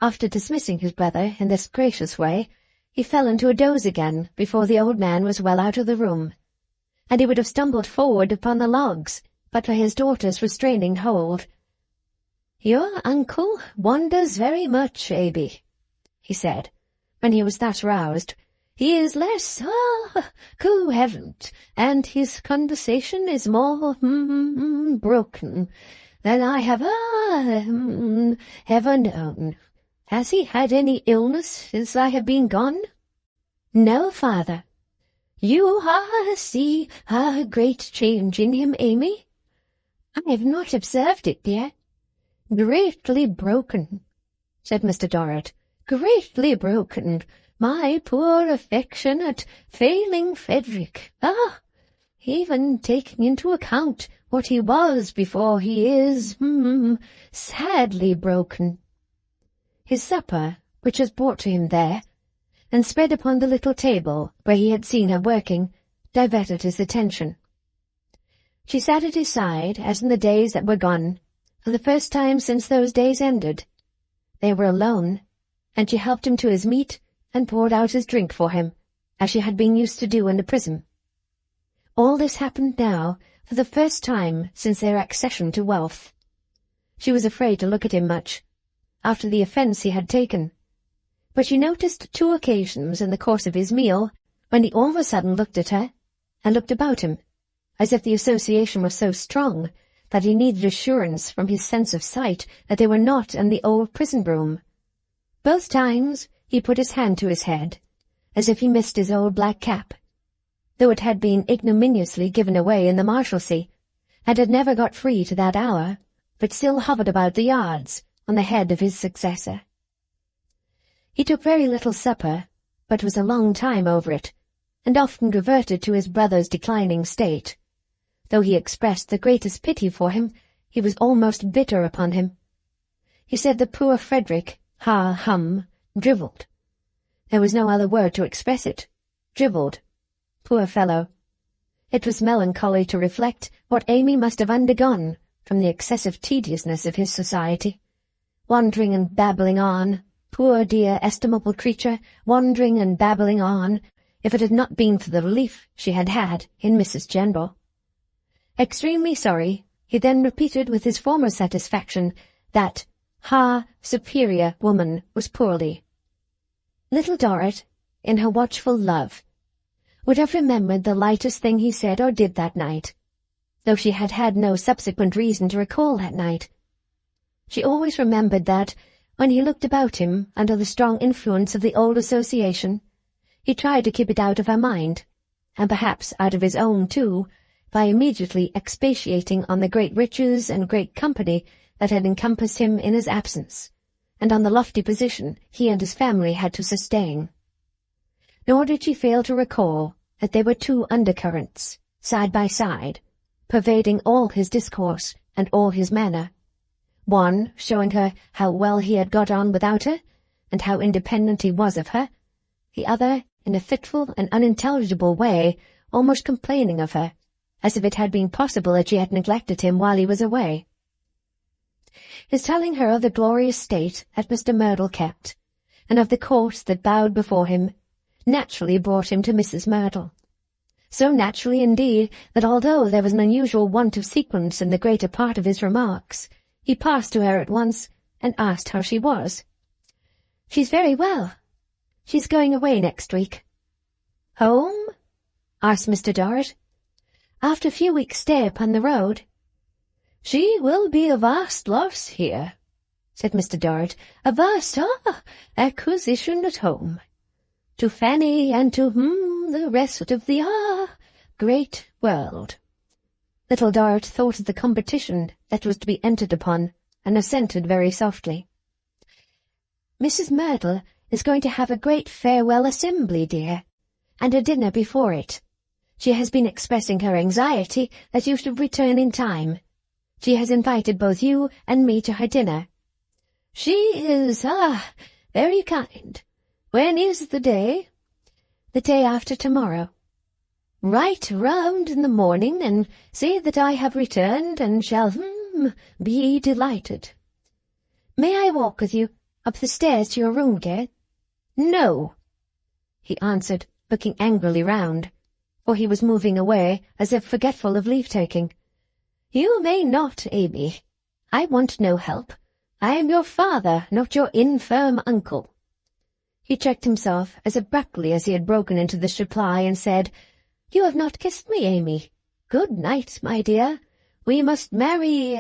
After dismissing his brother in this gracious way, he fell into a doze again before the old man was well out of the room, and he would have stumbled forward upon the logs but for his daughter's restraining hold. "Your uncle wanders very much, Abby," he said, when he was thus roused. "He is less, coherent, and his conversation is more, broken than I have, ever known. Has he had any illness since I have been gone?" "No, father." "You, see a great change in him, Amy?" "I have not observed it, dear." "Greatly broken," said Mr. Dorrit. "Greatly broken. My poor affectionate, failing Frederick. Even taking into account what he was before, he is, sadly broken." His supper, which was brought to him there, and spread upon the little table where he had seen her working, diverted his attention. She sat at his side, as in the days that were gone, for the first time since those days ended. They were alone, and she helped him to his meat and poured out his drink for him, as she had been used to do in the prison. All this happened now for the first time since their accession to wealth. She was afraid to look at him much, after the offence he had taken, but she noticed 2 occasions in the course of his meal when he all of a sudden looked at her and looked about him, as if the association was so strong that he needed assurance from his sense of sight that they were not in the old prison room. Both times he put his hand to his head, as if he missed his old black cap, though it had been ignominiously given away in the Marshalsea, and had never got free to that hour, but still hovered about the yards on the head of his successor. He took very little supper, but was a long time over it, and often reverted to his brother's declining state. Though he expressed the greatest pity for him, he was almost bitter upon him. He said that poor Frederick, drivelled. There was no other word to express it. Drivelled. Poor fellow. It was melancholy to reflect what Amy must have undergone from the excessive tediousness of his society. Wandering and babbling on, poor dear estimable creature, wandering and babbling on, if it had not been for the relief she had had in Mrs. General. Extremely sorry, he then repeated with his former satisfaction that superior woman was poorly. Little Dorrit, in her watchful love, would have remembered the lightest thing he said or did that night, though she had had no subsequent reason to recall that night. She always remembered that, when he looked about him under the strong influence of the old association, he tried to keep it out of her mind, and perhaps out of his own too, by immediately expatiating on the great riches and great company that had encompassed him in his absence, and on the lofty position he and his family had to sustain. Nor did she fail to recall that there were two undercurrents, side by side, pervading all his discourse and all his manner, one showing her how well he had got on without her, and how independent he was of her, the other, in a fitful and unintelligible way, almost complaining of her, as if it had been possible that she had neglected him while he was away. His telling her of the glorious state that Mr. Merdle kept, and of the court that bowed before him, naturally brought him to Mrs. Merdle. So naturally, indeed, that although there was an unusual want of sequence in the greater part of his remarks, he passed to her at once and asked how she was. "She's very well. She's going away next week." "Home?" asked Mr. Dorrit. "After a few weeks' stay upon the road." "She will be a vast loss here," said Mr. Dorrit, "a vast acquisition at home. To Fanny and to the rest of the great world." Little Dorrit thought of the competition that was to be entered upon, and assented very softly. "Mrs. Merdle is going to have a great farewell assembly, dear, and a dinner before it. She has been expressing her anxiety that you should return in time. She has invited both you and me to her dinner." "She is, very kind. When is the day?" "The day after tomorrow." "Write round in the morning and say that I have returned and shall, be delighted." "May I walk with you up the stairs to your room, dear?" "No," he answered, looking angrily round, for he was moving away as if forgetful of leave-taking. "You may not, Amy. I want no help. I am your father, not your infirm uncle." He checked himself as abruptly as he had broken into this reply, and said, "You have not kissed me, Amy. Good night, my dear. We must marry you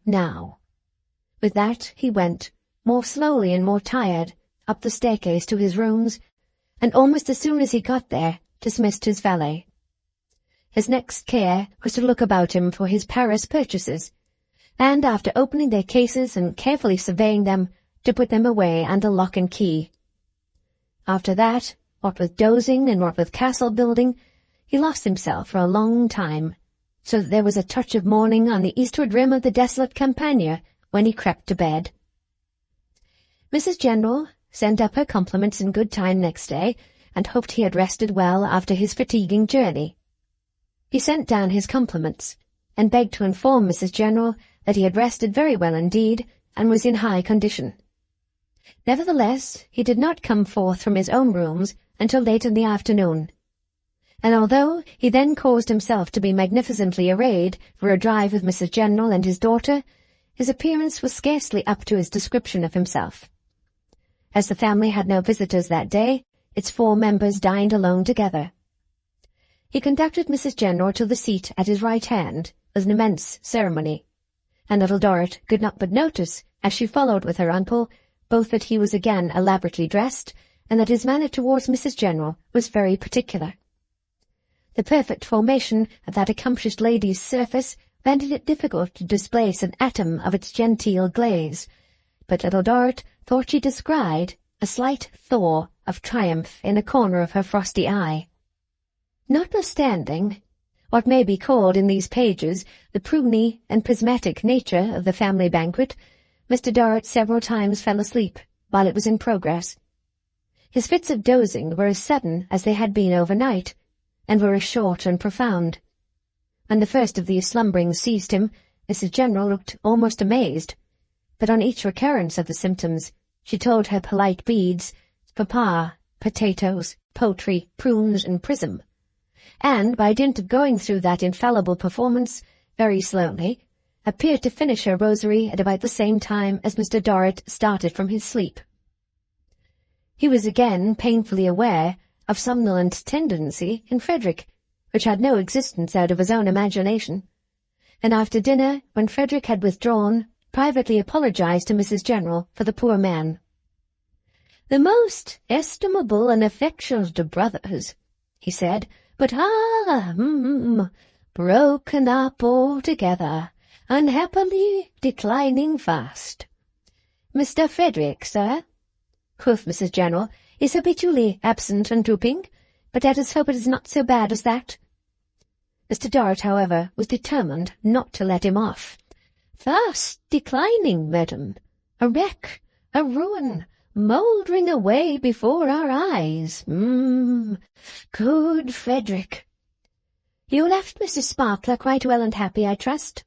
now." With that he went, more slowly and more tired, up the staircase to his rooms, and almost as soon as he got there, dismissed his valet. His next care was to look about him for his Paris purchases, and after opening their cases and carefully surveying them, to put them away under lock and key. After that, what with dozing and what with castle building, he lost himself for a long time, so that there was a touch of morning on the eastward rim of the desolate Campagna when he crept to bed. Mrs. General sent up her compliments in good time next day, and hoped he had rested well after his fatiguing journey. He sent down his compliments, and begged to inform Mrs. General that he had rested very well indeed, and was in high condition. Nevertheless, he did not come forth from his own rooms until late in the afternoon, and although he then caused himself to be magnificently arrayed for a drive with Mrs. General and his daughter, his appearance was scarcely up to his description of himself. As the family had no visitors that day, its 4 members dined alone together. He conducted Mrs. General to the seat at his right hand with an immense ceremony, and Little Dorrit could not but notice, as she followed with her uncle, both that he was again elaborately dressed, and that his manner towards Mrs. General was very particular. The perfect formation of that accomplished lady's surface rendered it difficult to displace an atom of its genteel glaze, but Little Dorrit thought she descried a slight thaw of triumph in a corner of her frosty eye. Notwithstanding what may be called in these pages the pruny and prismatic nature of the family banquet, Mr. Dorrit several times fell asleep while it was in progress. His fits of dozing were as sudden as they had been overnight, and were as short and profound. When the first of these slumberings seized him, Mrs. General looked almost amazed, but on each recurrence of the symptoms, she told her polite beads, papa, potatoes, poultry, prunes, and prism, and, by dint of going through that infallible performance very slowly, appeared to finish her rosary at about the same time as Mr. Dorrit started from his sleep. He was again painfully aware of somnolent tendency in Frederick, which had no existence out of his own imagination, and after dinner, when Frederick had withdrawn, privately apologized to Mrs. General for the poor man. "The most estimable and affectionate of brothers," he said, but broken up altogether, unhappily declining fast. Mr. Frederick, sir, quoth Mrs. General, is habitually absent and drooping, but let us hope it is not so bad as that. Mr. Dorrit, however, was determined not to let him off. Fast declining, madam, a wreck, a ruin, mouldering away before our eyes. Good Frederick. You left Mrs. Sparkler quite well and happy, I trust,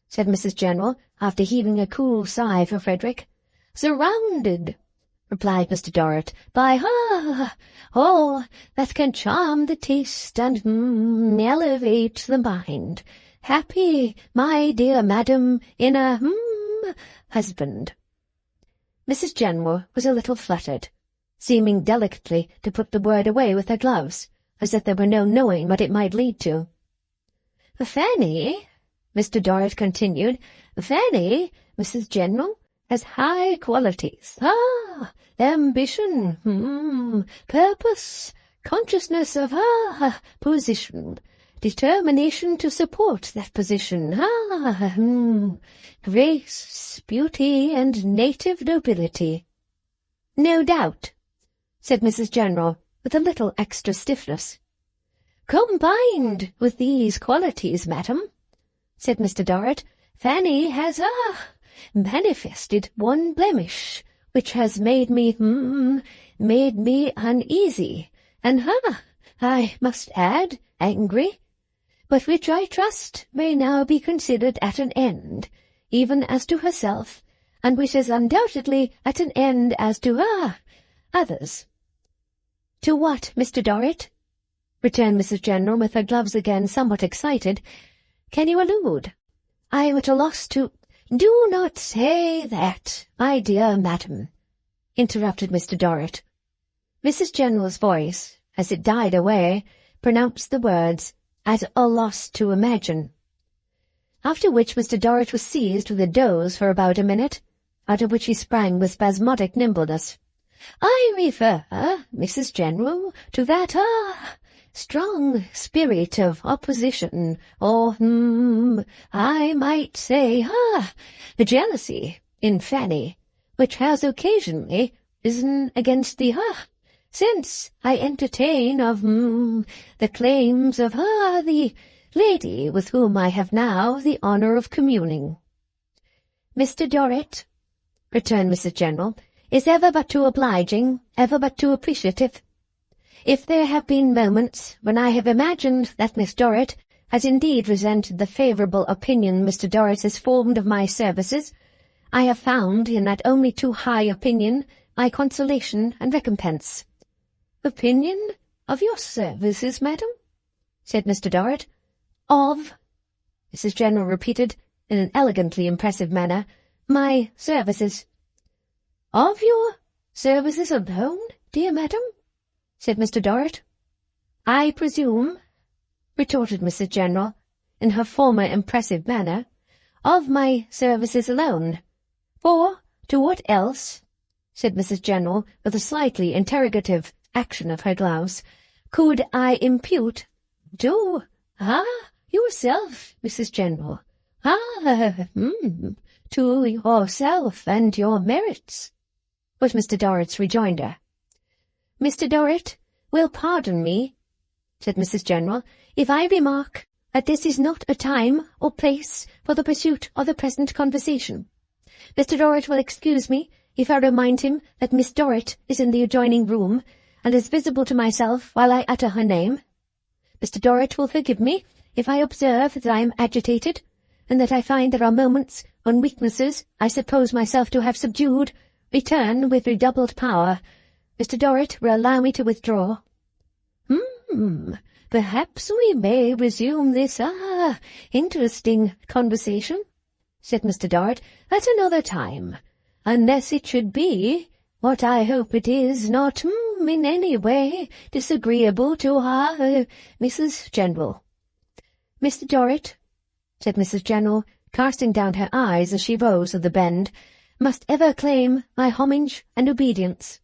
said Mrs. General, after heaving a cool sigh for Frederick. Surrounded, replied Mr. Dorrit, by all that can charm the taste and elevate the mind. Happy, my dear madam, in a husband. Mrs. General was a little fluttered, seeming delicately to put the word away with her gloves, as if there were no knowing what it might lead to. Fanny, Mr. Dorrit continued, Fanny, Mrs. General, has high qualities. Ambition, purpose, consciousness of position, determination to support that position, grace, beauty, and native nobility. No doubt, said Mrs. General, with a little extra stiffness. Combined with these qualities, madam, said Mr. Dorrit, Fanny has manifested one blemish, which has made me uneasy, and I must add, angry, but which I trust may now be considered at an end, even as to herself, and which is undoubtedly at an end as to others. To what, Mr. Dorrit? Returned Mrs. General, with her gloves again somewhat excited. Can you allude? I am at a loss to— Do not say that, my dear madam, interrupted Mr. Dorrit. Mrs. General's voice, as it died away, pronounced the words, at a loss to imagine. After which Mr. Dorrit was seized with a doze for about a minute, out of which he sprang with spasmodic nimbleness. I refer, Mrs. General, to that, strong spirit of opposition, or, I might say, jealousy, in Fanny, which has occasionally risen against the, sense I entertain of, the claims of, the lady with whom I have now the honour of communing. Mr. Dorrit, returned Mrs. General, is ever but too obliging, ever but too appreciative. If there have been moments when I have imagined that Miss Dorrit has indeed resented the favourable opinion Mr. Dorrit has formed of my services, I have found in that only too high opinion my consolation and recompense. Opinion of your services, madam? Said Mr. Dorrit. Of, Mrs. General repeated, in an elegantly impressive manner, my services. Of your services alone, dear madam? Said Mr. Dorrit. I presume, retorted Mrs. General, in her former impressive manner, of my services alone. For to what else, said Mrs. General, with a slightly interrogative action of her gloves, could I impute? To, yourself, Mrs. General. To yourself and your merits, was Mr. Dorrit's rejoinder. Mr. Dorrit will pardon me, said Mrs. General, if I remark that this is not a time or place for the pursuit of the present conversation. Mr. Dorrit will excuse me if I remind him that Miss Dorrit is in the adjoining room, and is visible to myself while I utter her name. Mr. Dorrit will forgive me if I observe that I am agitated, and that I find there are moments when weaknesses I suppose myself to have subdued return with redoubled power. Mr. Dorrit will allow me to withdraw. Perhaps we may resume this, interesting conversation, said Mr. Dorrit, at another time, unless it should be, what I hope it is, not, in any way disagreeable to Mrs. General. Mr. Dorrit, said Mrs. General, casting down her eyes as she rose of the bend, must ever claim my homage and obedience.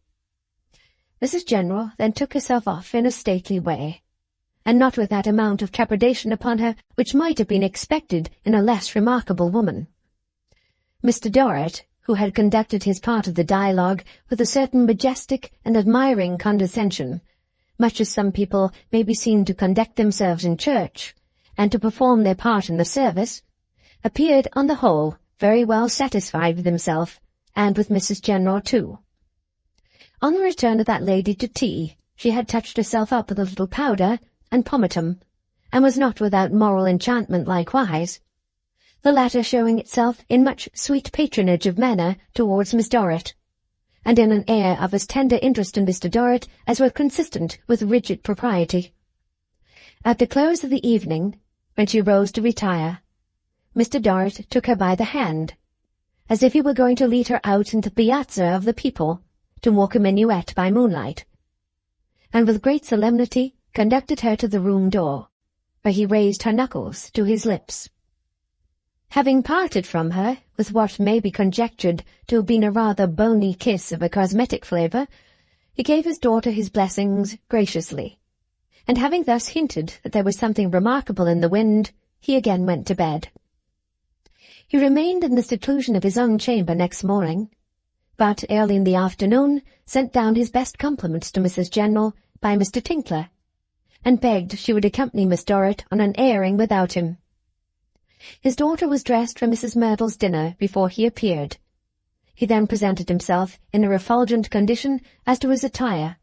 Mrs. General then took herself off in a stately way. and not with that amount of trepidation upon her which might have been expected in a less remarkable woman. Mr. Dorrit, who had conducted his part of the dialogue with a certain majestic and admiring condescension, much as some people may be seen to conduct themselves in church, and to perform their part in the service, appeared on the whole very well satisfied with himself, and with Mrs. General too. On the return of that lady to tea, she had touched herself up with a little powder and pomatum, and was not without moral enchantment likewise, the latter showing itself in much sweet patronage of manner towards Miss Dorrit, and in an air of as tender interest in Mr. Dorrit as were consistent with rigid propriety. At the close of the evening, when she rose to retire, Mr. Dorrit took her by the hand, as if he were going to lead her out into the piazza of the people to walk a minuet by moonlight, and with great solemnity conducted her to the room door, where he raised her knuckles to his lips. Having parted from her with what may be conjectured to have been a rather bony kiss of a cosmetic flavour, he gave his daughter his blessings graciously, and having thus hinted that there was something remarkable in the wind, he again went to bed. He remained in the seclusion of his own chamber next morning, but early in the afternoon sent down his best compliments to Mrs. General by Mr. Tinkler, and begged she would accompany Miss Dorrit on an airing without him. His daughter was dressed for Mrs. Merdle's dinner before he appeared. He then presented himself in a refulgent condition as to his attire,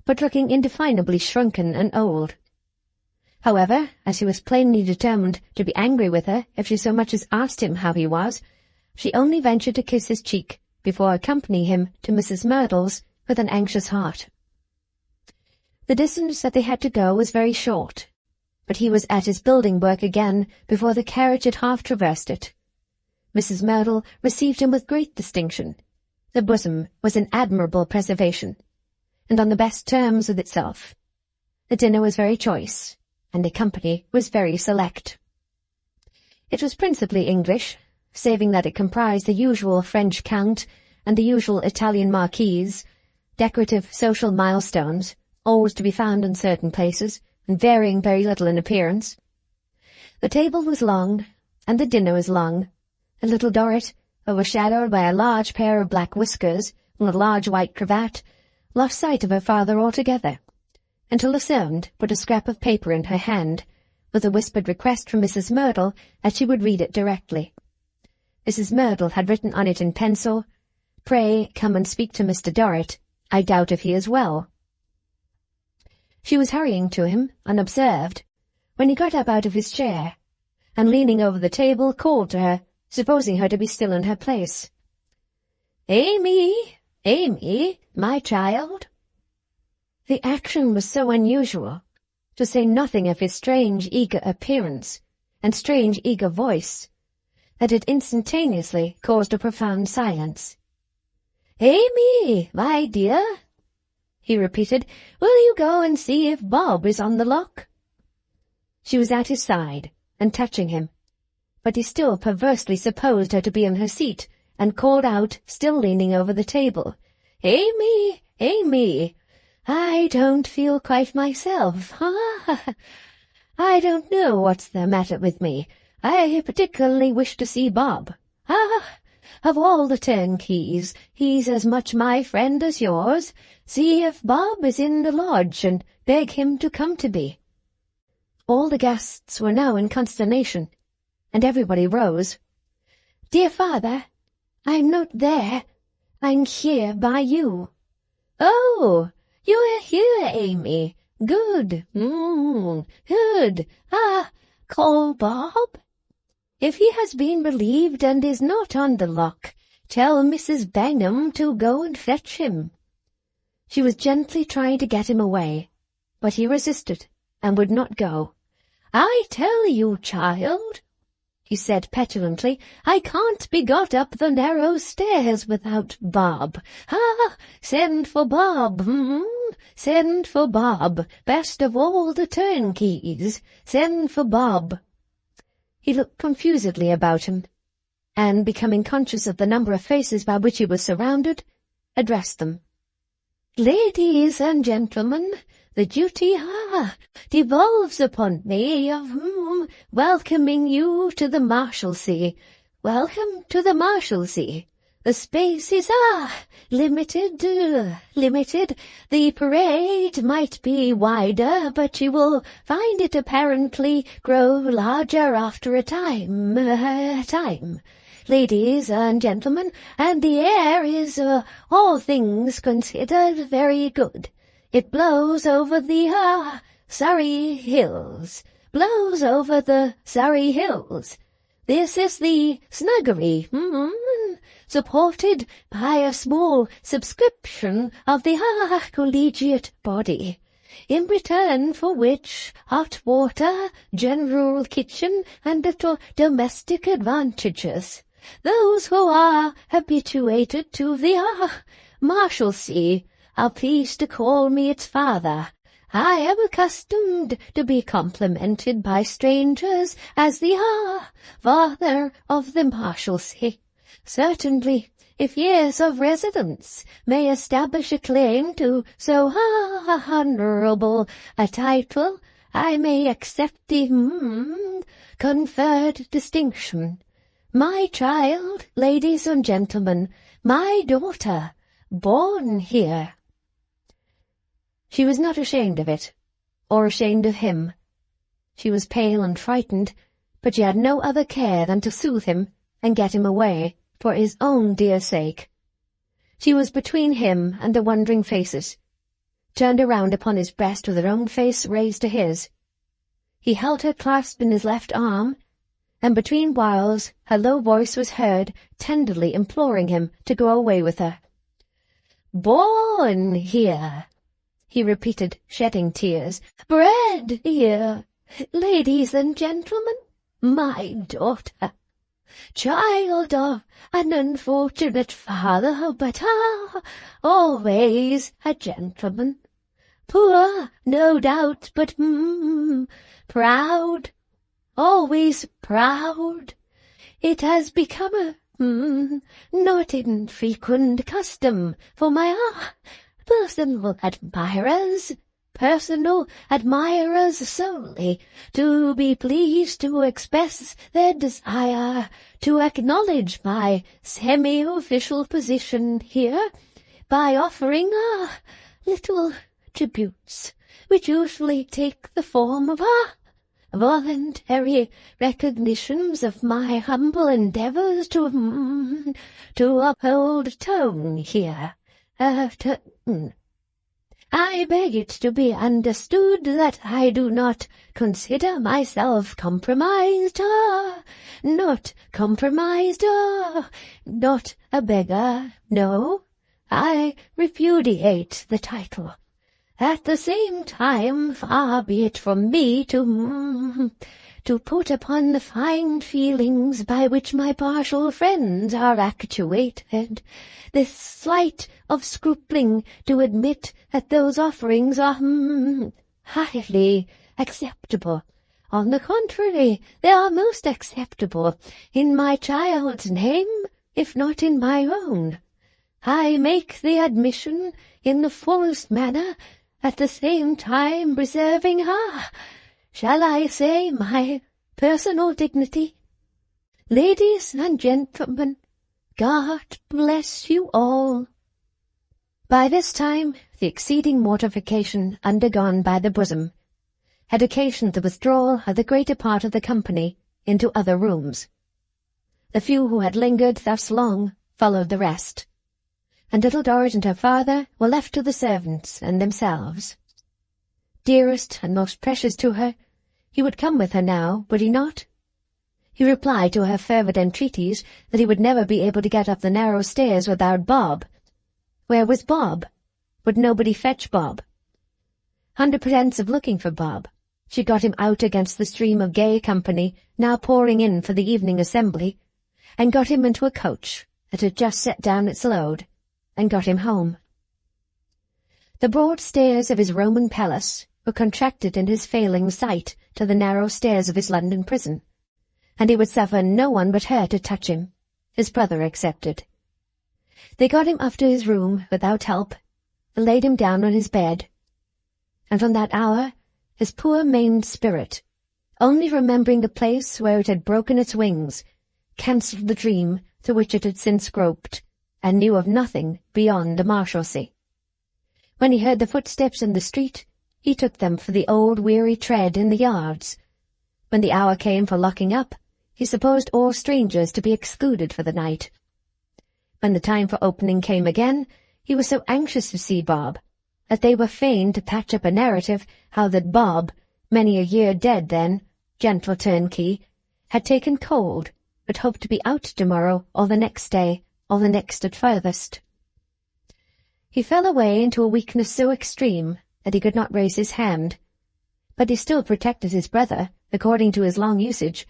but looking indefinably shrunken and old. However, as he was plainly determined to be angry with her if she so much as asked him how he was, she only ventured to kiss his cheek before accompanying him to Mrs. Merdle's with an anxious heart. The distance that they had to go was very short, but he was at his building work again before the carriage had half traversed it. Mrs. Merdle received him with great distinction. The bosom was in admirable preservation, and on the best terms with itself. The dinner was very choice, and the company was very select. It was principally English, saving that it comprised the usual French count and the usual Italian marquise, decorative social milestones, always to be found in certain places, and varying very little in appearance. The table was long, and the dinner was long, and little Dorrit, overshadowed by a large pair of black whiskers and a large white cravat, lost sight of her father altogether, until a servant put a scrap of paper in her hand, with a whispered request from Mrs. Merdle that she would read it directly. Mrs. Merdle had written on it in pencil, "Pray come and speak to Mr. Dorrit. I doubt if he is well." She was hurrying to him, unobserved, when he got up out of his chair, and leaning over the table called to her, supposing her to be still in her place. "Amy, Amy, my child." The action was so unusual, to say nothing of his strange eager appearance and strange eager voice, that it instantaneously caused a profound silence. "Amy, my dear," he repeated, "will you go and see if Bob is on the lock?" She was at his side, and touching him, but he still perversely supposed her to be in her seat, and called out, still leaning over the table, "Amy, Amy, I don't feel quite myself. I don't know what's the matter with me. I particularly wish to see Bob. Of all the turnkeys, he's as much my friend as yours. See if Bob is in the lodge, and beg him to come to me." All the guests were now in consternation, and everybody rose. "Dear father, I'm not there. I'm here by you." "Oh, you are here, Amy. Good. Good. Call Bob. If he has been relieved and is not on the lock, tell Mrs. Bangham to go and fetch him." She was gently trying to get him away, but he resisted and would not go. "I tell you, child," he said petulantly, "I can't be got up the narrow stairs without Bob. Send for Bob, Send for Bob, best of all the turnkeys. Send for Bob." He looked confusedly about him, and, becoming conscious of the number of faces by which he was surrounded, addressed them. Ladies and gentlemen, the duty devolves upon me of welcoming you to the Marshalsea. Welcome to the Marshalsea. The space is limited. The parade might be wider, but you will find it apparently grow larger after a time. Ladies and gentlemen, and the air is, all things considered, very good. It blows over the, Surrey Hills. Blows over the Surrey Hills. This is the snuggery, supported by a small subscription of the, collegiate body. In return for which, hot water, general kitchen, and little domestic advantages. Those who are habituated to the, Marshalsea are pleased to call me its father. I am accustomed to be complimented by strangers as the, father of the Marshalsea. Certainly, if years of residence may establish a claim to so honorable a title, I may accept the conferred distinction. My child, ladies and gentlemen, my daughter, born here. She was not ashamed of it, or ashamed of him. She was pale and frightened, but she had no other care than to soothe him and get him away, for his own dear sake. She was between him and the wondering faces, turned around upon his breast with her own face raised to his. He held her clasped in his left arm, and between whiles her low voice was heard tenderly imploring him to go away with her. "Born here," he repeated, shedding tears. "Bred here. Ladies and gentlemen, my daughter. Child of an unfortunate father, but always a gentleman. Poor, no doubt, but proud. Always proud. It has become a not infrequent custom for my personal admirers solely, to be pleased to express their desire to acknowledge my semi-official position here by offering little tributes, which usually take the form of voluntary recognitions of my humble endeavours to uphold tone here. I beg it to be understood that I do not consider myself compromised, not a beggar, no. I repudiate the title. At the same time, far be it from me to put upon the fine feelings by which my partial friends are actuated this slight of scrupling to admit that those offerings are highly acceptable. On the contrary, they are most acceptable in my child's name, if not in my own. I make the admission in the fullest manner, at the same time preserving, shall I say, my personal dignity. Ladies and gentlemen, God bless you all." By this time, the exceeding mortification undergone by the bosom had occasioned the withdrawal of the greater part of the company into other rooms. The few who had lingered thus long followed the rest, and Little Dorrit and her father were left to the servants and themselves. Dearest and most precious to her, he would come with her now, would he not? He replied to her fervid entreaties that he would never be able to get up the narrow stairs without Bob. Where was Bob? Would nobody fetch Bob? Under pretence of looking for Bob, she got him out against the stream of gay company now pouring in for the evening assembly, and got him into a coach that had just set down its load, and got him home. The broad stairs of his Roman palace were contracted in his failing sight to the narrow stairs of his London prison, and he would suffer no one but her to touch him, his brother excepted. They got him up to his room without help, and laid him down on his bed. And from that hour his poor maimed spirit, only remembering the place where it had broken its wings, cancelled the dream to which it had since groped, and knew of nothing beyond the Marshalsea. When he heard the footsteps in the street, he took them for the old weary tread in the yards. When the hour came for locking up, he supposed all strangers to be excluded for the night. When the time for opening came again, he was so anxious to see Bob, that they were fain to patch up a narrative how that Bob, many a year dead then, gentle turnkey, had taken cold, but hoped to be out tomorrow or the next day, or the next at furthest. He fell away into a weakness so extreme that he could not raise his hand, but he still protected his brother, according to his long usage,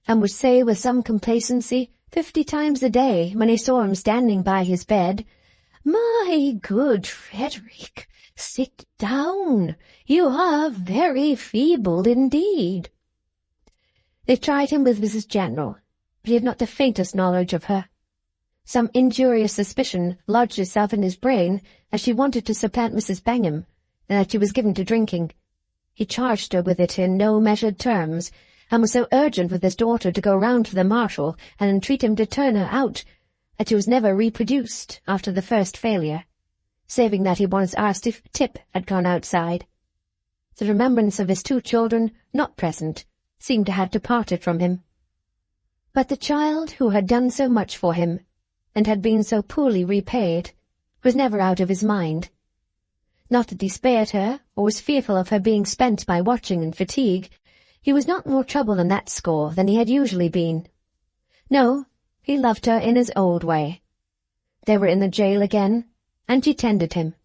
and would say with some complacency 50 times a day when he saw him standing by his bed, "My good Frederick, sit down. You are very feeble indeed." They tried him with Mrs. General, but he had not the faintest knowledge of her. Some injurious suspicion lodged itself in his brain as she wanted to supplant Mrs. Bangham, and that she was given to drinking. He charged her with it in no measured terms, and was so urgent with his daughter to go round to the Marshal and entreat him to turn her out, that she was never reproduced after the first failure, saving that he once asked if Tip had gone outside. The remembrance of his 2 children, not present, seemed to have departed from him. But the child who had done so much for him, and had been so poorly repaid, was never out of his mind. Not that he spared her, or was fearful of her being spent by watching and fatigue. He was not more troubled on that score than he had usually been. No, he loved her in his old way. They were in the jail again, and she tended him,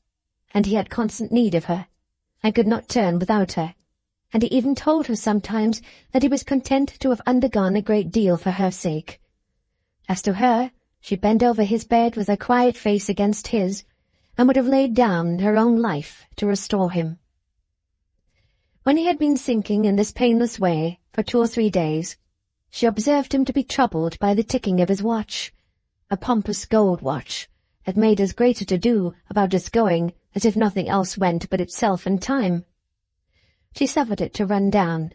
and he had constant need of her, and could not turn without her, and he even told her sometimes that he was content to have undergone a great deal for her sake. As to her, she bent over his bed with her quiet face against his, and would have laid down her own life to restore him. When he had been sinking in this painless way for 2 or 3 days, she observed him to be troubled by the ticking of his watch, a pompous gold watch, that made as great a to-do about its going as if nothing else went but itself and time. She suffered it to run down,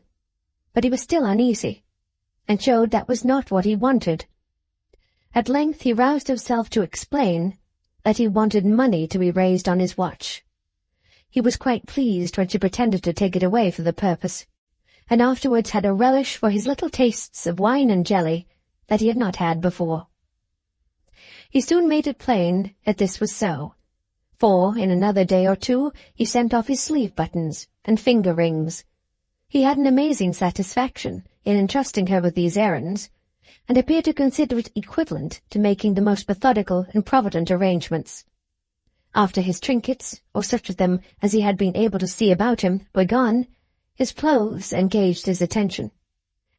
but he was still uneasy, and showed that was not what he wanted. At length he roused himself to explain that he wanted money to be raised on his watch. He was quite pleased when she pretended to take it away for the purpose, and afterwards had a relish for his little tastes of wine and jelly that he had not had before. He soon made it plain that this was so, for in another day or 2 he sent off his sleeve-buttons and finger-rings. He had an amazing satisfaction in entrusting her with these errands, and appeared to consider it equivalent to making the most methodical and provident arrangements. After his trinkets, or such of them as he had been able to see about him, were gone, his clothes engaged his attention,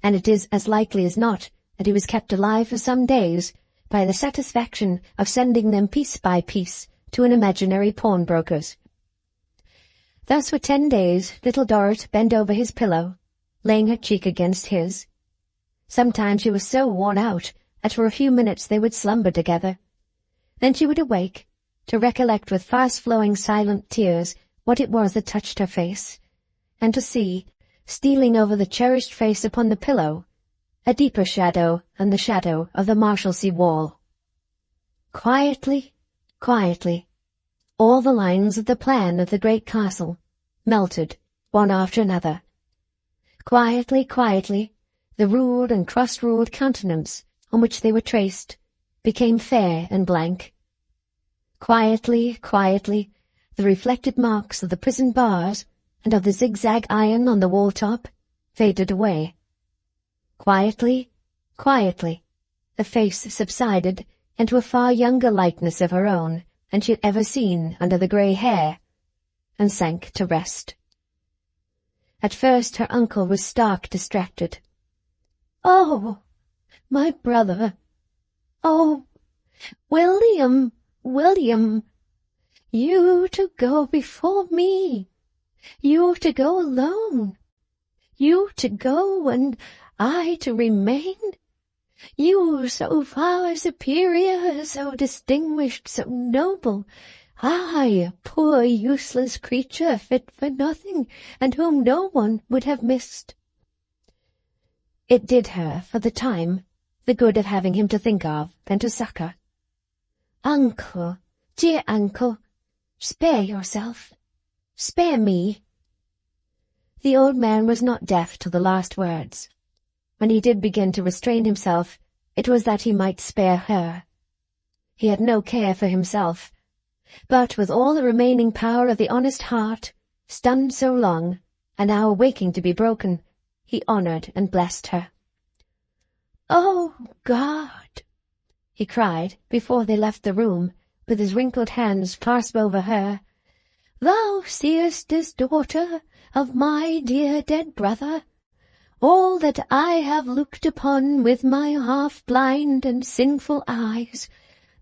and it is as likely as not that he was kept alive for some days by the satisfaction of sending them piece by piece to an imaginary pawnbroker's. Thus for 10 days little Dorrit bent over his pillow, laying her cheek against his. Sometimes she was so worn out that for a few minutes they would slumber together. Then she would awake, to recollect with fast-flowing silent tears what it was that touched her face, and to see, stealing over the cherished face upon the pillow, a deeper shadow than the shadow of the Marshalsea wall. Quietly, quietly, all the lines of the plan of the great castle melted one after another. Quietly, quietly, the ruled and cross-ruled countenance on which they were traced became fair and blank. Quietly, quietly, the reflected marks of the prison bars and of the zigzag iron on the wall-top faded away. Quietly, quietly, the face subsided into a far younger likeness of her own than she had ever seen under the grey hair, and sank to rest. At first her uncle was stark distracted. "Oh, my brother! Oh, William, William! You to go before me! You to go alone! You to go and I to remain! You so far superior, so distinguished, so noble! I, poor useless creature, fit for nothing, and whom no one would have missed. It did her, for the time, the good of having him to think of and to succour. Uncle, dear uncle, spare yourself. Spare me. The old man was not deaf to the last words. When he did begin to restrain himself, it was that he might spare her. He had no care for himself, but with all the remaining power of the honest heart, stunned so long, and now awaking to be broken, he honoured and blessed her. "Oh, God!" he cried, before they left the room, with his wrinkled hands clasped over her. "Thou seest this daughter of my dear dead brother. All that I have looked upon with my half-blind and sinful eyes,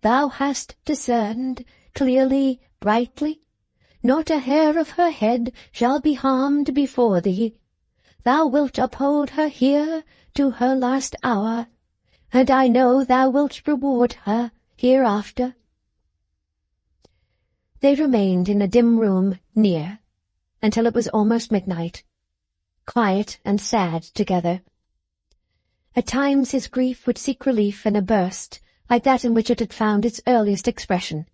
thou hast discerned clearly, brightly. Not a hair of her head shall be harmed before thee. Thou wilt uphold her here to her last hour, and I know thou wilt reward her hereafter." They remained in a dim room near, until it was almost midnight, quiet and sad together. At times his grief would seek relief in a burst like that in which it had found its earliest expression.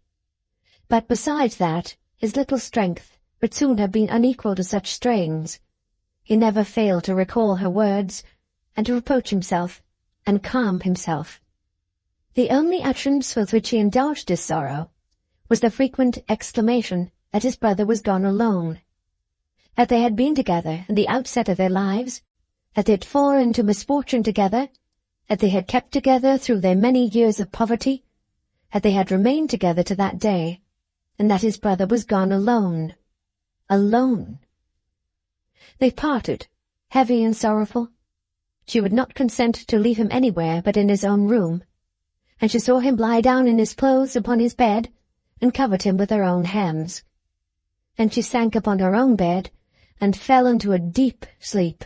But besides that, his little strength would soon have been unequal to such strains. He never failed to recall her words, and to reproach himself, and calm himself. The only utterance with which he indulged his sorrow was the frequent exclamation that his brother was gone alone, that they had been together in the outset of their lives, that they had fallen into misfortune together, that they had kept together through their many years of poverty, that they had remained together to that day, and that his brother was gone alone. Alone. They parted, heavy and sorrowful. She would not consent to leave him anywhere but in his own room, and she saw him lie down in his clothes upon his bed, and covered him with her own hands. And she sank upon her own bed, and fell into a deep sleep,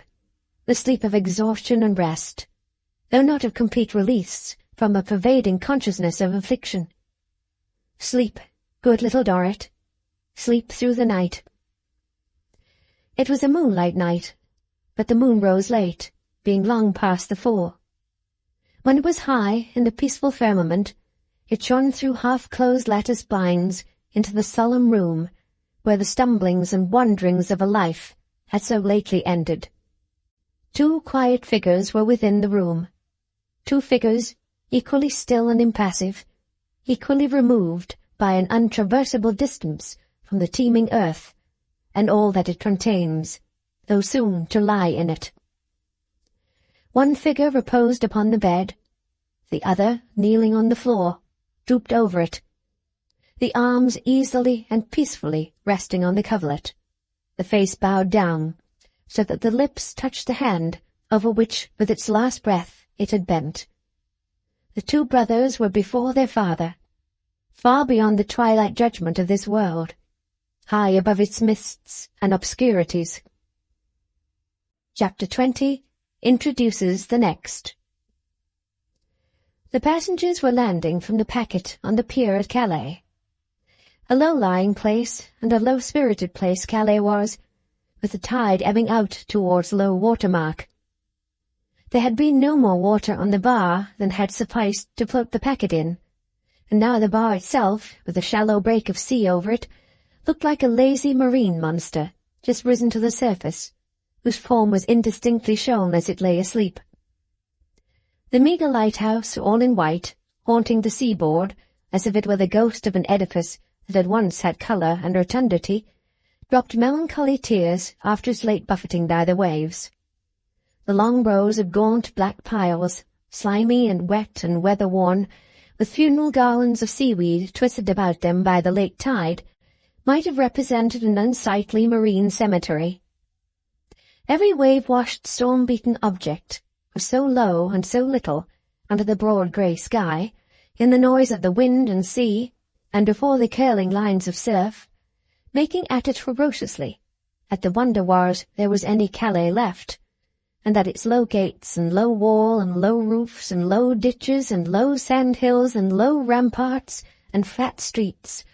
the sleep of exhaustion and rest, though not of complete release from a pervading consciousness of affliction. Sleep, good little Dorrit, sleep through the night. It was a moonlight night, but the moon rose late, being long past the 4. When it was high in the peaceful firmament, it shone through half-closed lattice blinds into the solemn room where the stumblings and wanderings of a life had so lately ended. 2 quiet figures were within the room, 2 figures equally still and impassive, equally removed by an untraversable distance from the teeming earth, and all that it contains, though soon to lie in it. One figure reposed upon the bed, the other, kneeling on the floor, drooped over it, the arms easily and peacefully resting on the coverlet, the face bowed down, so that the lips touched the hand over which, with its last breath, it had bent. The 2 brothers were before their father, far beyond the twilight judgment of this world, high above its mists and obscurities. Chapter 20 introduces the next. The passengers were landing from the packet on the pier at Calais. A low-lying place, and a low-spirited place Calais was, with the tide ebbing out towards low water mark. There had been no more water on the bar than had sufficed to float the packet in, and now the bar itself, with a shallow break of sea over it, looked like a lazy marine monster, just risen to the surface, whose form was indistinctly shown as it lay asleep. The meagre lighthouse, all in white, haunting the seaboard, as if it were the ghost of an edifice that had once had colour and rotundity, dropped melancholy tears after its late buffeting by the waves. The long rows of gaunt black piles, slimy and wet and weather-worn, with funeral garlands of seaweed twisted about them by the late tide, might have represented an unsightly marine cemetery. Every wave-washed, storm-beaten object was so low and so little, under the broad grey sky, in the noise of the wind and sea, and before the curling lines of surf, making at it ferociously, that the wonder was there was any Calais left, and that its low gates and low wall and low roofs and low ditches and low sand hills and low ramparts and flat streets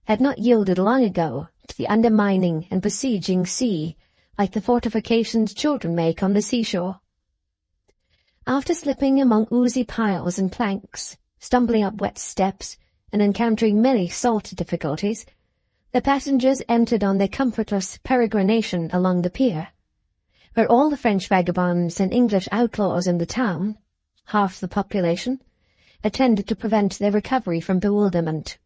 had not yielded long ago to the undermining and besieging sea, like the fortifications children make on the seashore. After slipping among oozy piles and planks, stumbling up wet steps, and encountering many salt difficulties, the passengers entered on their comfortless peregrination along the pier, where all the French vagabonds and English outlaws in the town, half the population, attended to prevent their recovery from bewilderment.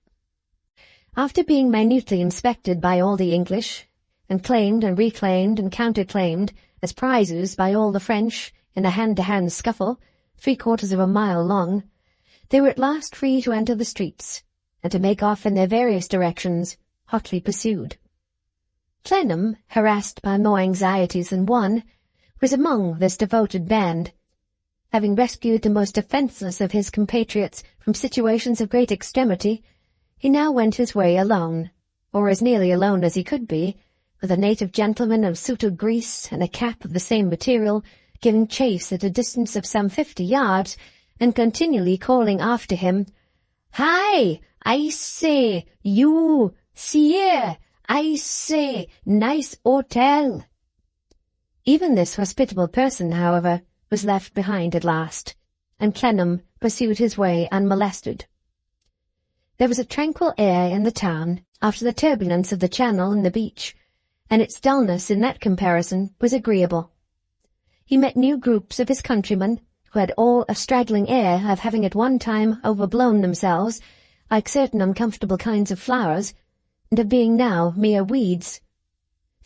After being minutely inspected by all the English, and claimed and reclaimed and counterclaimed as prizes by all the French in a hand-to-hand scuffle 3/4 of a mile long, they were at last free to enter the streets, and to make off in their various directions, hotly pursued. Clennam, harassed by more anxieties than one, was among this devoted band. Having rescued the most defenceless of his compatriots from situations of great extremity, he now went his way alone, or as nearly alone as he could be, with a native gentleman of suit of grease and a cap of the same material, giving chase at a distance of some 50 yards, and continually calling after him, "Hi! I say, you! See here! I say, nice hotel!" Even this hospitable person, however, was left behind at last, and Clennam pursued his way unmolested. There was a tranquil air in the town after the turbulence of the channel and the beach, and its dullness in that comparison was agreeable. He met new groups of his countrymen, who had all a straggling air of having at one time overblown themselves, like certain uncomfortable kinds of flowers, and of being now mere weeds.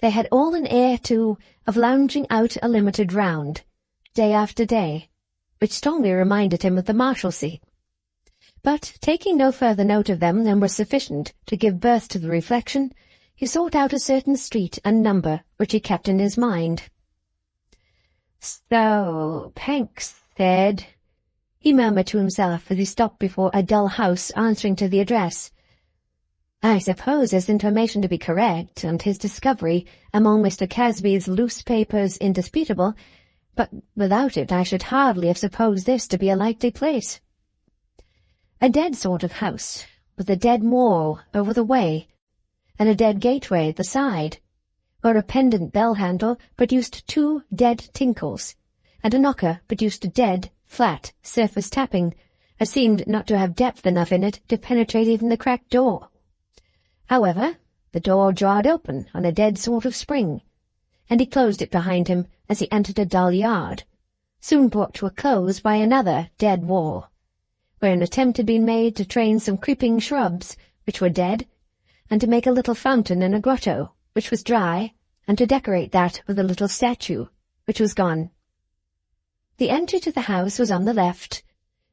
They had all an air, too, of lounging out a limited round, day after day, which strongly reminded him of the Marshalsea. But, taking no further note of them than was sufficient to give birth to the reflection, he sought out a certain street and number which he kept in his mind. "So, Panks said," he murmured to himself as he stopped before a dull house answering to the address. "I suppose his information to be correct, and his discovery among Mr. Casby's loose papers indisputable, but without it I should hardly have supposed this to be a likely place. A dead sort of house, with a dead wall over the way, and a dead gateway at the side, where a pendant bell-handle produced 2 dead tinkles, and a knocker produced a dead, flat, surface tapping, that seemed not to have depth enough in it to penetrate even the cracked door. However, the door jarred open on a dead sort of spring, and he closed it behind him as he entered a dull yard, soon brought to a close by another dead wall, where an attempt had been made to train some creeping shrubs, which were dead, and to make a little fountain in a grotto, which was dry, and to decorate that with a little statue, which was gone. The entry to the house was on the left,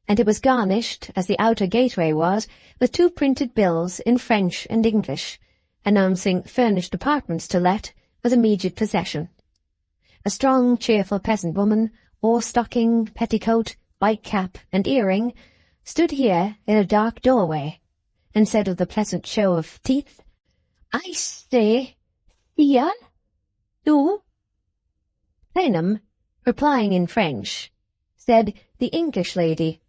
and it was garnished, as the outer gateway was, with 2 printed bills in French and English, announcing furnished apartments to let, with immediate possession. A strong, cheerful peasant woman, oar-stocking, petticoat, white cap, and earring, stood here in a dark doorway, and said with a pleasant show of teeth, "I say, Thea? You?" Clennam, replying in French, said the English lady.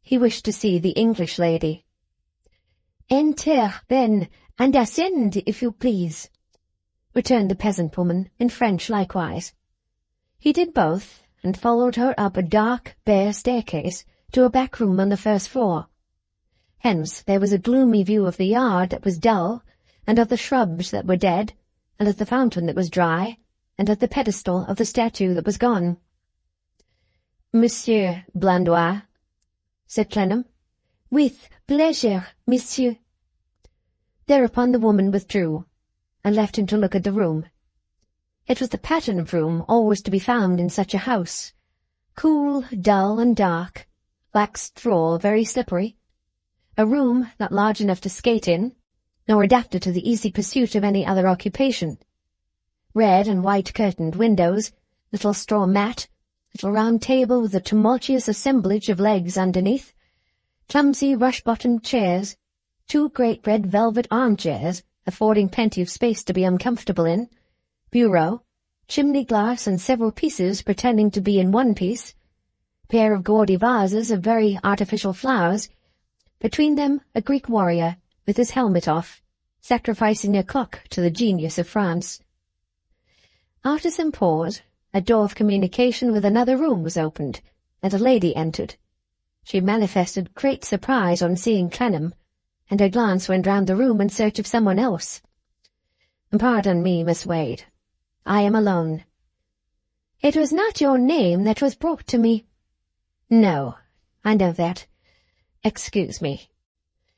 He wished to see the English lady. "Enter, then, and ascend, if you please," returned the peasant woman in French likewise. He did both, and followed her up a dark, bare staircase to a back room on the first floor. Hence there was a gloomy view of the yard that was dull, and of the shrubs that were dead, and of the fountain that was dry, and of the pedestal of the statue that was gone. "Monsieur Blandois," said Clennam. "With pleasure, monsieur." Thereupon the woman withdrew, and left him to look at the room. It was the pattern of room always to be found in such a house, cool, dull, and dark, black straw, very slippery, a room not large enough to skate in, nor adapted to the easy pursuit of any other occupation. Red and white curtained windows, little straw mat, little round table with a tumultuous assemblage of legs underneath, clumsy rush-bottomed chairs, 2 great red velvet armchairs, affording plenty of space to be uncomfortable in, bureau, chimney-glass and several pieces pretending to be in one piece, pair of gaudy vases of very artificial flowers, between them a Greek warrior, with his helmet off, sacrificing a clock to the genius of France. After some pause, a door of communication with another room was opened, and a lady entered. She manifested great surprise on seeing Clennam, and her glance went round the room in search of someone else. "Pardon me, Miss Wade. I am alone." "It was not your name that was brought to me." "No, I know that. Excuse me.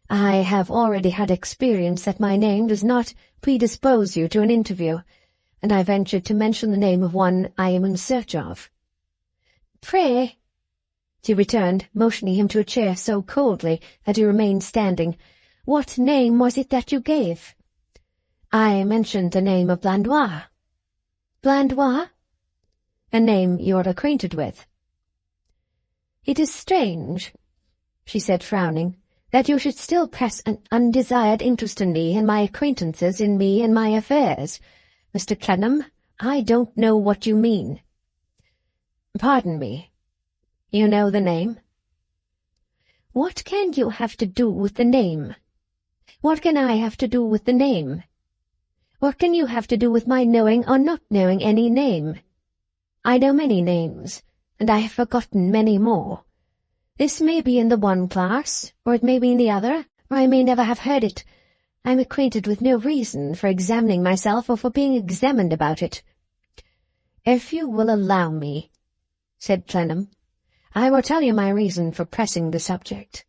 I have already had experience that my name does not predispose you to an interview, and I ventured to mention the name of one I am in search of." "Pray," she returned, motioning him to a chair so coldly that he remained standing, "what name was it that you gave?" "I mentioned the name of Blandois." "Blandois?" "A name you are acquainted with." "It is strange," she said, frowning, "that you should still press an undesired interest in me and my acquaintances, in me and my affairs. Mr. Clennam, I don't know what you mean." "Pardon me. You know the name?" "What can you have to do with the name? What can I have to do with the name? What can you have to do with my knowing or not knowing any name? I know many names, and I have forgotten many more. This may be in the one class, or it may be in the other, or I may never have heard it. I am acquainted with no reason for examining myself or for being examined about it." "If you will allow me," said Clennam, "I will tell you my reason for pressing the subject.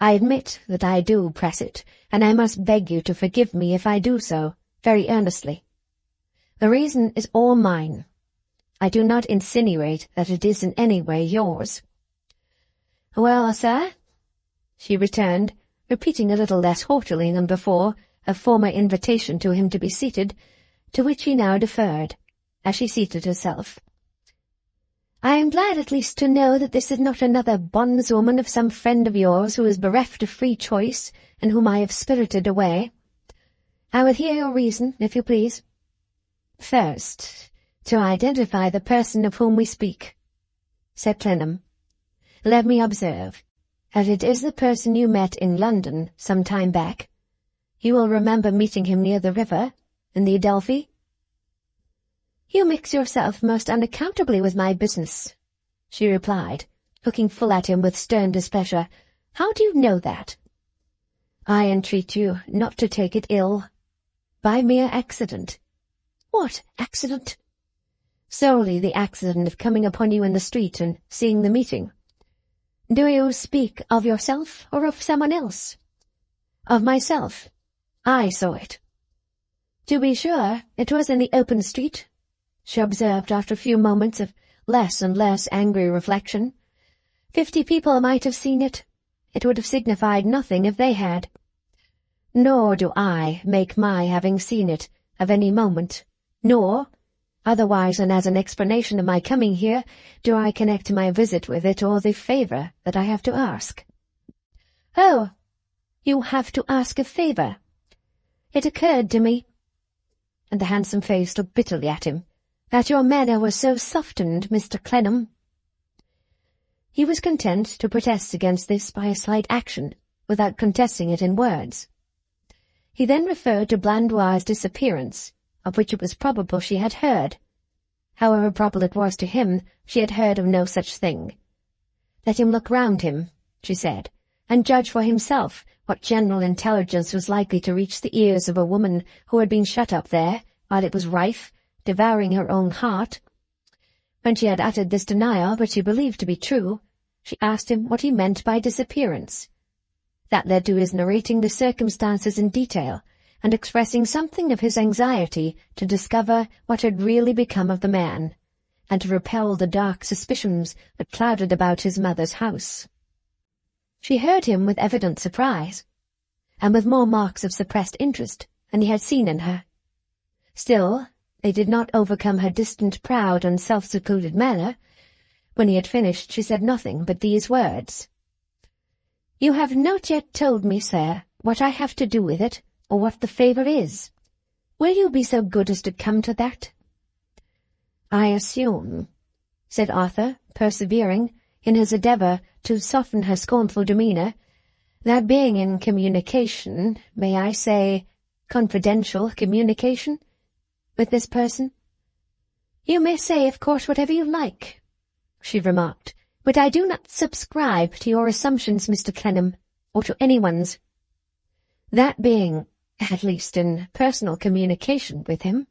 I admit that I do press it, and I must beg you to forgive me if I do so, very earnestly. The reason is all mine. I do not insinuate that it is in any way yours." "Well, sir," she returned, repeating a little less haughtily than before a former invitation to him to be seated, to which he now deferred, as she seated herself. "I am glad at least to know that this is not another bondswoman of some friend of yours who is bereft of free choice, and whom I have spirited away. I will hear your reason, if you please." "First, to identify the person of whom we speak," said Clennam, "let me observe that it is the person you met in London some time back. You will remember meeting him near the river, in the Adelphi." "You mix yourself most unaccountably with my business," she replied, looking full at him with stern displeasure. "How do you know that?" "I entreat you not to take it ill. By mere accident." "What accident?" "Solely the accident of coming upon you in the street and seeing the meeting." "Do you speak of yourself or of someone else?" "Of myself. I saw it." "To be sure, it was in the open street," she observed after a few moments of less and less angry reflection. 50 people might have seen it. It would have signified nothing if they had. Nor do I make my having seen it of any moment, nor, otherwise than as an explanation of my coming here, do I connect my visit with it or the favour that I have to ask." "Oh, you have to ask a favour. It occurred to me," and the handsome face looked bitterly at him, "that your manner was so softened, Mr. Clennam." He was content to protest against this by a slight action, without contesting it in words. He then referred to Blandois' disappearance, of which it was probable she had heard. However probable it was to him, she had heard of no such thing. Let him look round him, she said, and judge for himself what general intelligence was likely to reach the ears of a woman who had been shut up there, while it was rife, devouring her own heart. When she had uttered this denial, which she believed to be true, she asked him what he meant by disappearance. That led to his narrating the circumstances in detail, and expressing something of his anxiety to discover what had really become of the man, and to repel the dark suspicions that clouded about his mother's house. She heard him with evident surprise, and with more marks of suppressed interest than he had seen in her. Still, they did not overcome her distant, proud, and self-secluded manner. When he had finished, she said nothing but these words: "You have not yet told me, sir, what I have to do with it, or what the favour is. Will you be so good as to come to that?" "I assume," said Arthur, persevering, in his endeavour to soften her scornful demeanour, "that being in communication, may I say, confidential communication with this person? You may say, of course, whatever you like, she remarked, but I do not subscribe to your assumptions, Mr. Clennam, or to anyone's. That being, at least in personal communication with him,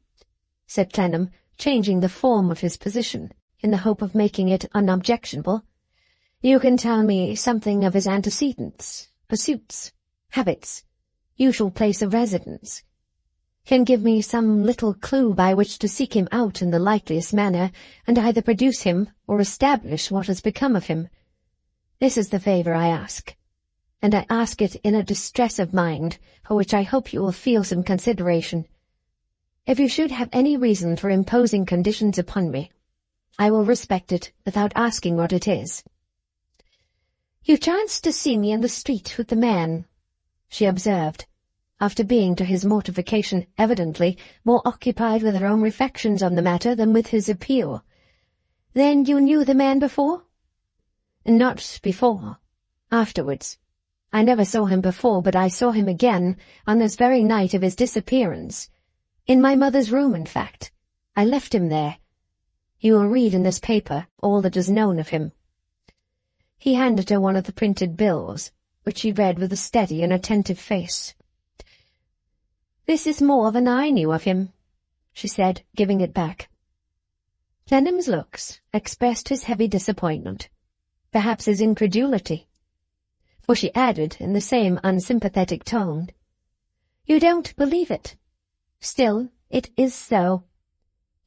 said Clennam, changing the form of his position in the hope of making it unobjectionable, you can tell me something of his antecedents, pursuits, habits, usual place of residence, can give me some little clue by which to seek him out in the likeliest manner, and either produce him or establish what has become of him. This is the favour I ask, and I ask it in a distress of mind, for which I hope you will feel some consideration. If you should have any reason for imposing conditions upon me, I will respect it without asking what it is. You chanced to see me in the street with the man, she observed, after being, to his mortification, evidently more occupied with her own reflections on the matter than with his appeal. Then you knew the man before? Not before. Afterwards. I never saw him before, but I saw him again on this very night of his disappearance. In my mother's room, in fact. I left him there. You will read in this paper all that is known of him. He handed her one of the printed bills, which she read with a steady and attentive face. This is more than I knew of him, she said, giving it back. Clennam's looks expressed his heavy disappointment, perhaps his incredulity, for she added in the same unsympathetic tone, You don't believe it. Still, it is so.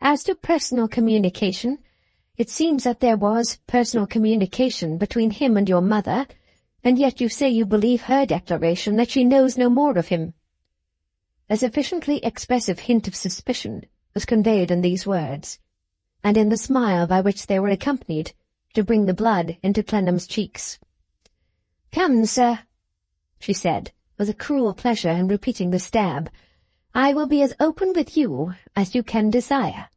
As to personal communication, it seems that there was personal communication between him and your mother, and yet you say you believe her declaration that she knows no more of him. A sufficiently expressive hint of suspicion was conveyed in these words, and in the smile by which they were accompanied, to bring the blood into Clennam's cheeks. Come, sir, she said, with a cruel pleasure in repeating the stab, I will be as open with you as you can desire.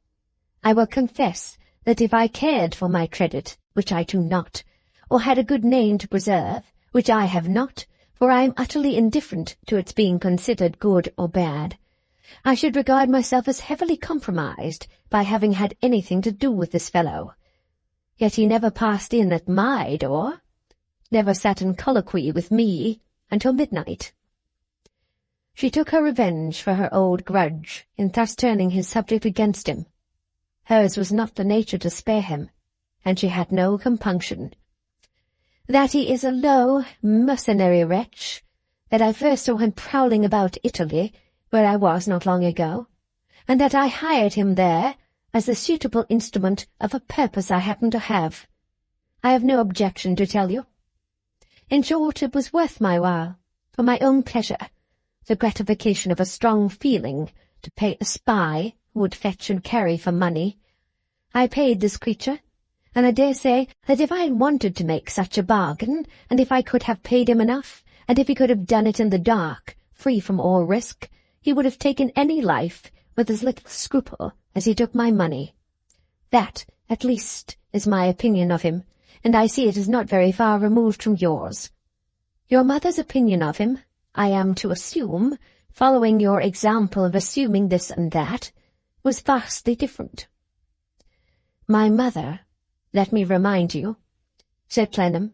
I will confess that if I cared for my credit, which I do not, or had a good name to preserve, which I have not, for I am utterly indifferent to its being considered good or bad, I should regard myself as heavily compromised by having had anything to do with this fellow. Yet he never passed in at my door, never sat in colloquy with me until midnight. She took her revenge for her old grudge in thus turning his subject against him. Hers was not the nature to spare him, and she had no compunction. That he is a low, mercenary wretch, that I first saw him prowling about Italy, where I was not long ago, and that I hired him there as the suitable instrument of a purpose I happen to have. I have no objection to tell you. In short, it was worth my while, for my own pleasure, the gratification of a strong feeling, to pay a spy who would fetch and carry for money. I paid this creature, and I dare say that if I had wanted to make such a bargain, and if I could have paid him enough, and if he could have done it in the dark, free from all risk, he would have taken any life with as little scruple as he took my money. That, at least, is my opinion of him, and I see it is not very far removed from yours. Your mother's opinion of him, I am to assume, following your example of assuming this and that, was vastly different. My mother, let me remind you, said Clennam,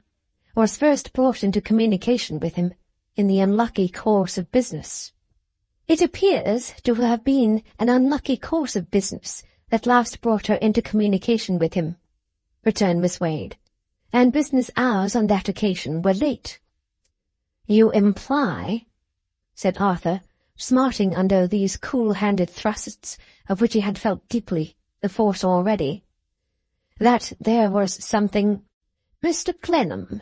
was first brought into communication with him in the unlucky course of business. It appears to have been an unlucky course of business that last brought her into communication with him, returned Miss Wade, and business hours on that occasion were late. You imply, said Arthur, smarting under these cool-handed thrusts, of which he had felt deeply the force already, that there was something— Mr. Clennam,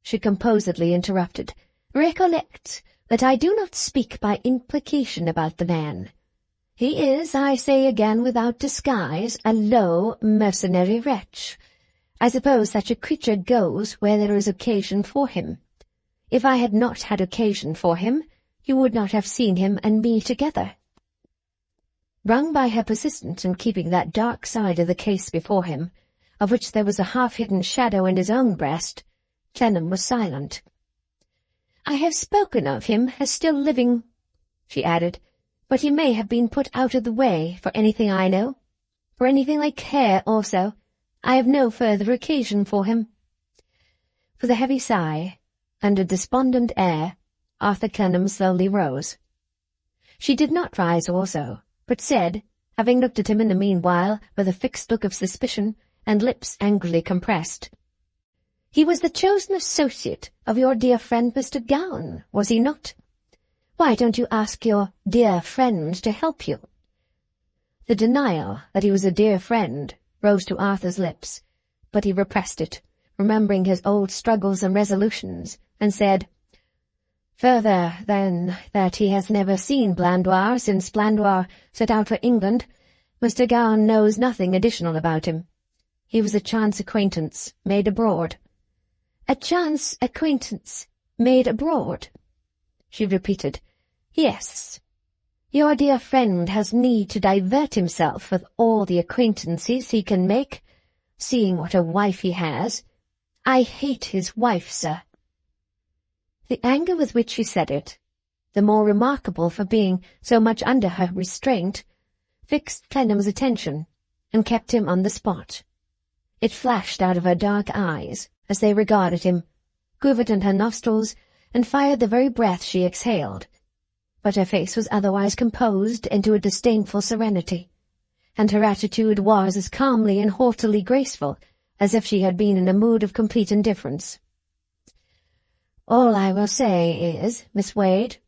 she composedly interrupted, recollect that I do not speak by implication about the man. He is, I say again without disguise, a low, mercenary wretch. I suppose such a creature goes where there is occasion for him. If I had not had occasion for him, you would not have seen him and me together. Wrung by her persistence in keeping that dark side of the case before him, of which there was a half-hidden shadow in his own breast, Clennam was silent. I have spoken of him as still living, she added, "but he may have been put out of the way, for anything I know. For anything I care, also. I have no further occasion for him." With a heavy sigh, and a despondent air, Arthur Clennam slowly rose. She did not rise also, but said, having looked at him in the meanwhile with a fixed look of suspicion, and lips angrily compressed, "He was the chosen associate of your dear friend Mr. Gowan, was he not? Why don't you ask your dear friend to help you?" The denial that he was a dear friend rose to Arthur's lips, but he repressed it, remembering his old struggles and resolutions, and said, "Further than that he has never seen Blandois since Blandois set out for England, Mr. Gowan knows nothing additional about him. He was a chance acquaintance made abroad." "A chance acquaintance made abroad?" she repeated. "Yes. Your dear friend has need to divert himself with all the acquaintances he can make, seeing what a wife he has. I hate his wife, sir." The anger with which she said it, the more remarkable for being so much under her restraint, fixed Clennam's attention, and kept him on the spot. It flashed out of her dark eyes as they regarded him, quivered in her nostrils, and fired the very breath she exhaled. But her face was otherwise composed into a disdainful serenity, and her attitude was as calmly and haughtily graceful as if she had been in a mood of complete indifference. "All I will say is, Miss Wade,"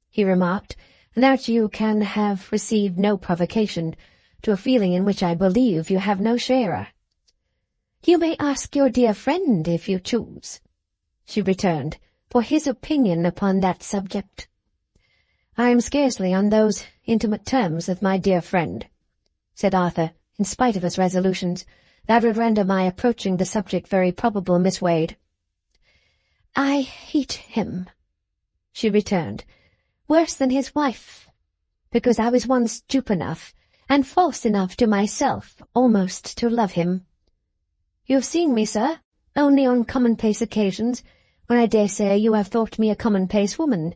he remarked, "that you can have received no provocation to a feeling in which I believe you have no share." "You may ask your dear friend if you choose," she returned, "for his opinion upon that subject." "I am scarcely on those intimate terms with my dear friend," said Arthur, in spite of his resolutions. "That would render my approaching the subject very probable, Miss Wade." "I hate him," she returned, "worse than his wife, because I was once dupe enough and false enough to myself almost to love him. You have seen me, sir, only on commonplace occasions, when I dare say you have thought me a commonplace woman,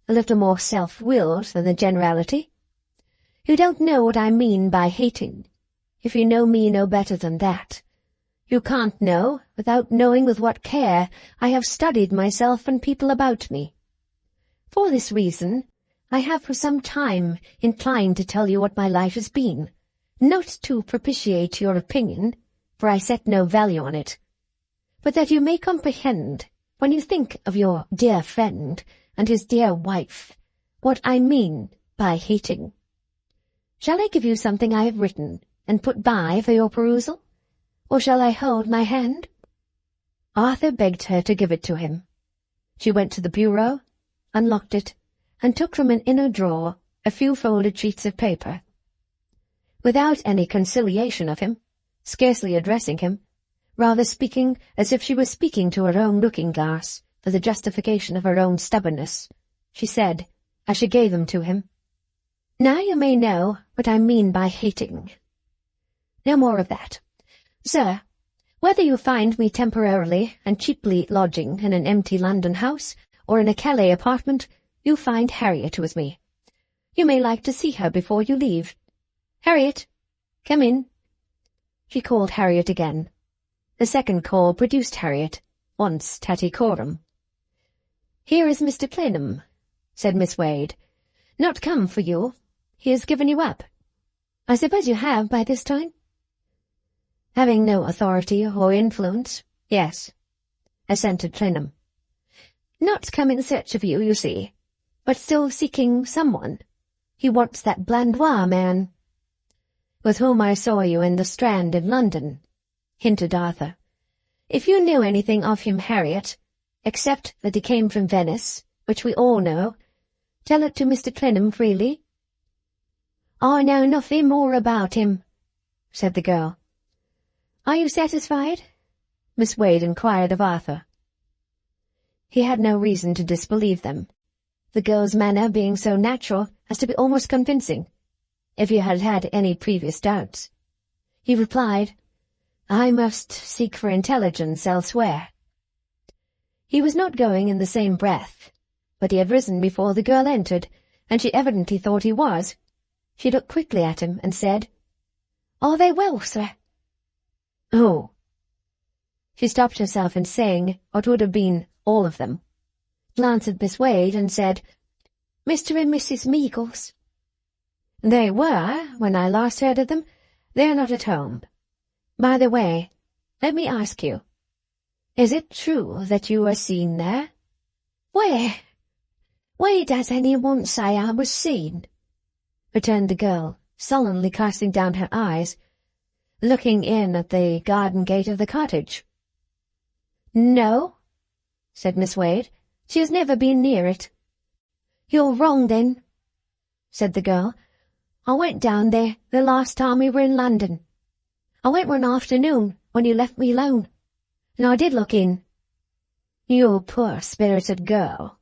a little more self-willed than the generality. You don't know what I mean by hating, if you know me no better than that. You can't know without knowing with what care I have studied myself and people about me. For this reason, I have for some time inclined to tell you what my life has been, not to propitiate your opinion, for I set no value on it, but that you may comprehend, when you think of your dear friend and his dear wife, what I mean by hating. Shall I give you something I have written and put by for your perusal, or shall I hold my hand?" Arthur begged her to give it to him. She went to the bureau, unlocked it, and took from an inner drawer a few folded sheets of paper. Without any conciliation of him, scarcely addressing him, rather speaking as if she were speaking to her own looking-glass for the justification of her own stubbornness, she said, as she gave them to him, "Now you may know what I mean by hating. No more of that. Sir, whether you find me temporarily and cheaply lodging in an empty London house or in a Calais apartment, you find Harriet with me. You may like to see her before you leave. Harriet, come in." She called Harriet again. The second call produced Harriet, once Tattycoram. "Here is Mr. Clennam," said Miss Wade. "Not come for you. He has given you up. I suppose you have by this time?" "Having no authority or influence, yes," assented Clennam. "Not come in search of you, you see, but still seeking someone. He wants that Blandois man." "With whom I saw you in the Strand in London," hinted Arthur. "If you knew anything of him, Harriet, except that he came from Venice, which we all know, tell it to Mr. Clennam freely." "I know nothing more about him," said the girl. "Are you satisfied?" Miss Wade inquired of Arthur. He had no reason to disbelieve them, the girl's manner being so natural as to be almost convincing, if he had had any previous doubts. He replied, "I must seek for intelligence elsewhere." He was not going in the same breath, but he had risen before the girl entered, and she evidently thought he was. She looked quickly at him and said, "Are they well, sir?" "Oh." She stopped herself in saying what would have been all of them, glanced at Miss Wade and said, "Mr. and Mrs. Meagles." "They were, when I last heard of them. They're not at home. By the way, let me ask you, is it true that you were seen there?" Where does anyone say I was seen?" returned the girl, sullenly casting down her eyes, looking in at the garden gate of the cottage. "No," said Miss Wade. "She has never been near it." "You're wrong, then," said the girl. "I went down there the last time we were in London. I went one afternoon when you left me alone, and I did look in." "You poor-spirited girl,"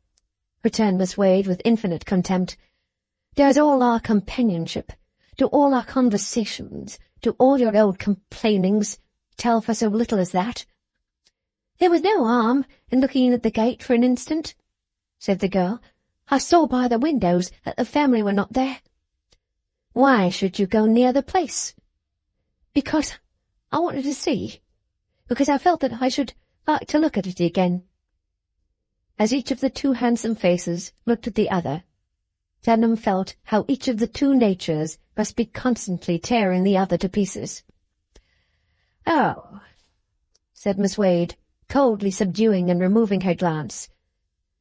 returned Miss Wade with infinite contempt. "Does all our companionship, do all our conversations, do all your old complainings, tell for so little as that?" "There was no harm in looking in at the gate for an instant," said the girl. "I saw by the windows that the family were not there." "Why should you go near the place?" "Because I wanted to see. Because I felt that I should like to look at it again." As each of the two handsome faces looked at the other, Clennam felt how each of the two natures must be constantly tearing the other to pieces. "Oh," said Miss Wade, coldly subduing and removing her glance,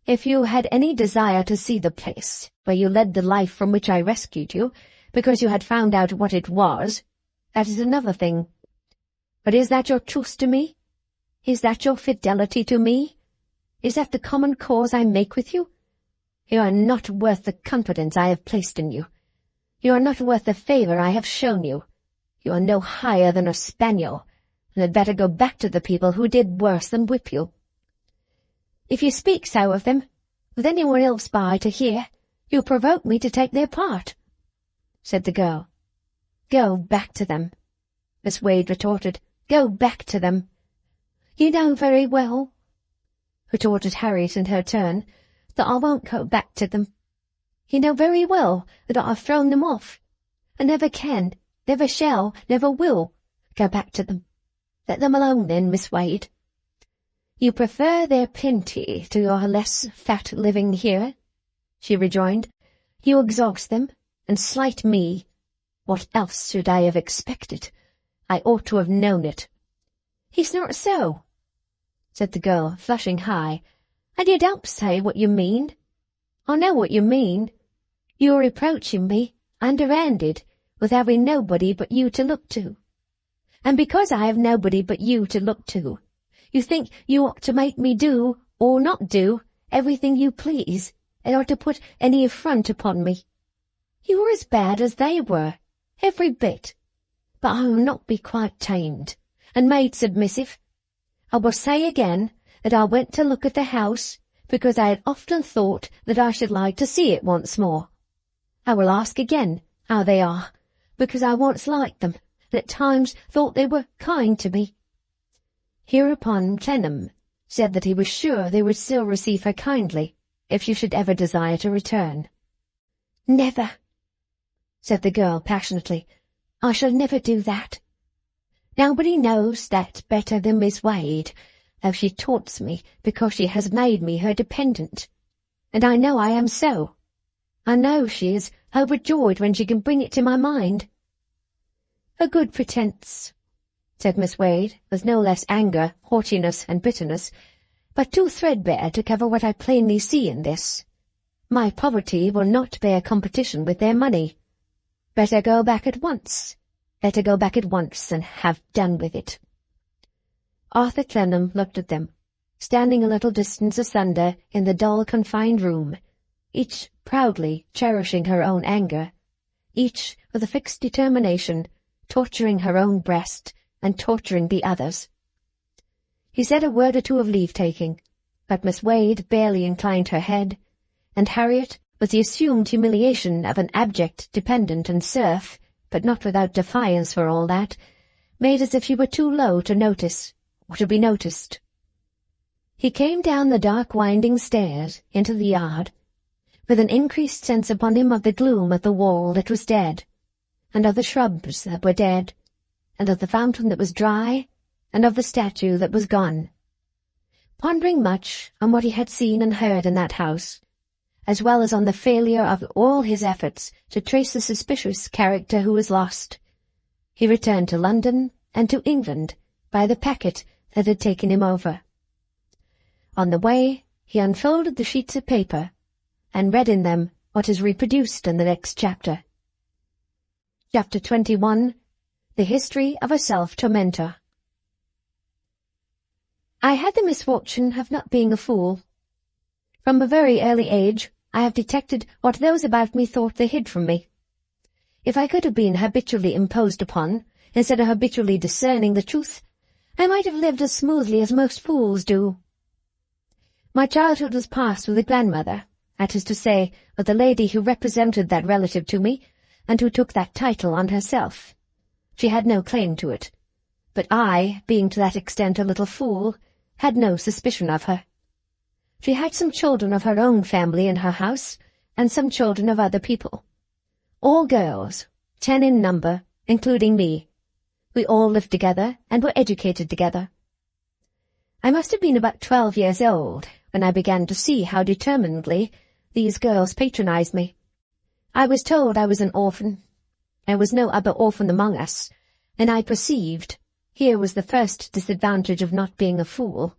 "if you had any desire to see the place where you led the life from which I rescued you, because you had found out what it was, that is another thing. But is that your truth to me? Is that your fidelity to me? Is that the common cause I make with you? You are not worth the confidence I have placed in you. You are not worth the favour I have shown you. You are no higher than a spaniel, and had better go back to the people who did worse than whip you." "If you speak so of them, with anyone else by to hear, you provoke me to take their part," said the girl. "Go back to them," Miss Wade retorted. "Go back to them." "You know very well," retorted Harriet in her turn, "that I won't go back to them. You know very well that I have thrown them off. I never can, never shall, never will go back to them. Let them alone then, Miss Wade." "You prefer their plenty to your less fat living here," she rejoined. "You exhaust them, and slight me. What else should I have expected? I ought to have known it." "It's not so," said the girl, flushing high. "and you don't say what you mean. I know what you mean. You're reproaching me, underhanded, with having nobody but you to look to. And because I have nobody but you to look to, you think you ought to make me do, or not do, everything you please, and ought to put any affront upon me. You were as bad as they were, every bit. But I will not be quite tamed, and made submissive. I will say again that I went to look at the house because I had often thought that I should like to see it once more. I will ask again how they are, because I once liked them, and at times thought they were kind to me." Hereupon Clennam said that he was sure they would still receive her kindly, if she should ever desire to return. "Never," said the girl passionately. "I shall never do that. Nobody knows that better than Miss Wade, though she taunts me because she has made me her dependent. And I know I am so. I know she is overjoyed when she can bring it to my mind." "A good pretence," said Miss Wade, with no less anger, haughtiness, and bitterness, "but too threadbare to cover what I plainly see in this. My poverty will not bear competition with their money. Better go back at once. Better go back at once and have done with it." Arthur Clennam looked at them, standing a little distance asunder in the dull confined room, each proudly cherishing her own anger, each with a fixed determination, torturing her own breast and torturing the other's. He said a word or two of leave-taking, but Miss Wade barely inclined her head, and Harriet, with the assumed humiliation of an abject dependent and serf, but not without defiance for all that, made as if she were too low to notice, or to be noticed. He came down the dark winding stairs into the yard, with an increased sense upon him of the gloom of the wall that was dead, and of the shrubs that were dead, and of the fountain that was dry, and of the statue that was gone. Pondering much on what he had seen and heard in that house, as well as on the failure of all his efforts to trace the suspicious character who was lost, he returned to London and to England by the packet that had taken him over. On the way, he unfolded the sheets of paper, and read in them what is reproduced in the next chapter. Chapter 21. The History of a Self-Tormentor. I had the misfortune of not being a fool. From a very early age, I have detected what those about me thought they hid from me. If I could have been habitually imposed upon, instead of habitually discerning the truth, I might have lived as smoothly as most fools do. My childhood was passed with a grandmother, that is to say, with the lady who represented that relative to me, and who took that title on herself. She had no claim to it, but I, being to that extent a little fool, had no suspicion of her. She had some children of her own family in her house, and some children of other people. All girls, 10 in number, including me. We all lived together and were educated together. I must have been about 12 years old when I began to see how determinedly these girls patronized me. I was told I was an orphan. There was no other orphan among us, and I perceived, here was the first disadvantage of not being a fool,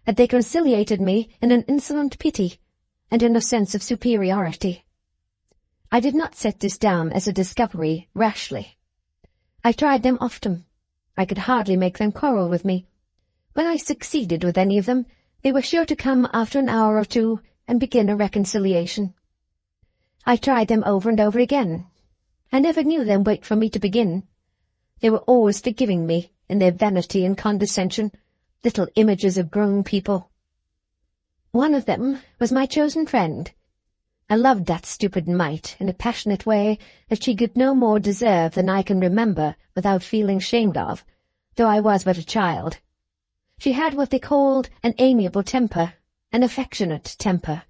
that they conciliated me in an insolent pity, and in a sense of superiority. I did not set this down as a discovery rashly. I tried them often. I could hardly make them quarrel with me. When I succeeded with any of them, they were sure to come after an hour or two and begin a reconciliation. I tried them over and over again. I never knew them wait for me to begin. They were always forgiving me in their vanity and condescension, little images of grown people. One of them was my chosen friend. I loved that stupid mite in a passionate way that she could no more deserve than I can remember without feeling ashamed of, though I was but a child. She had what they called an amiable temper, an affectionate temper.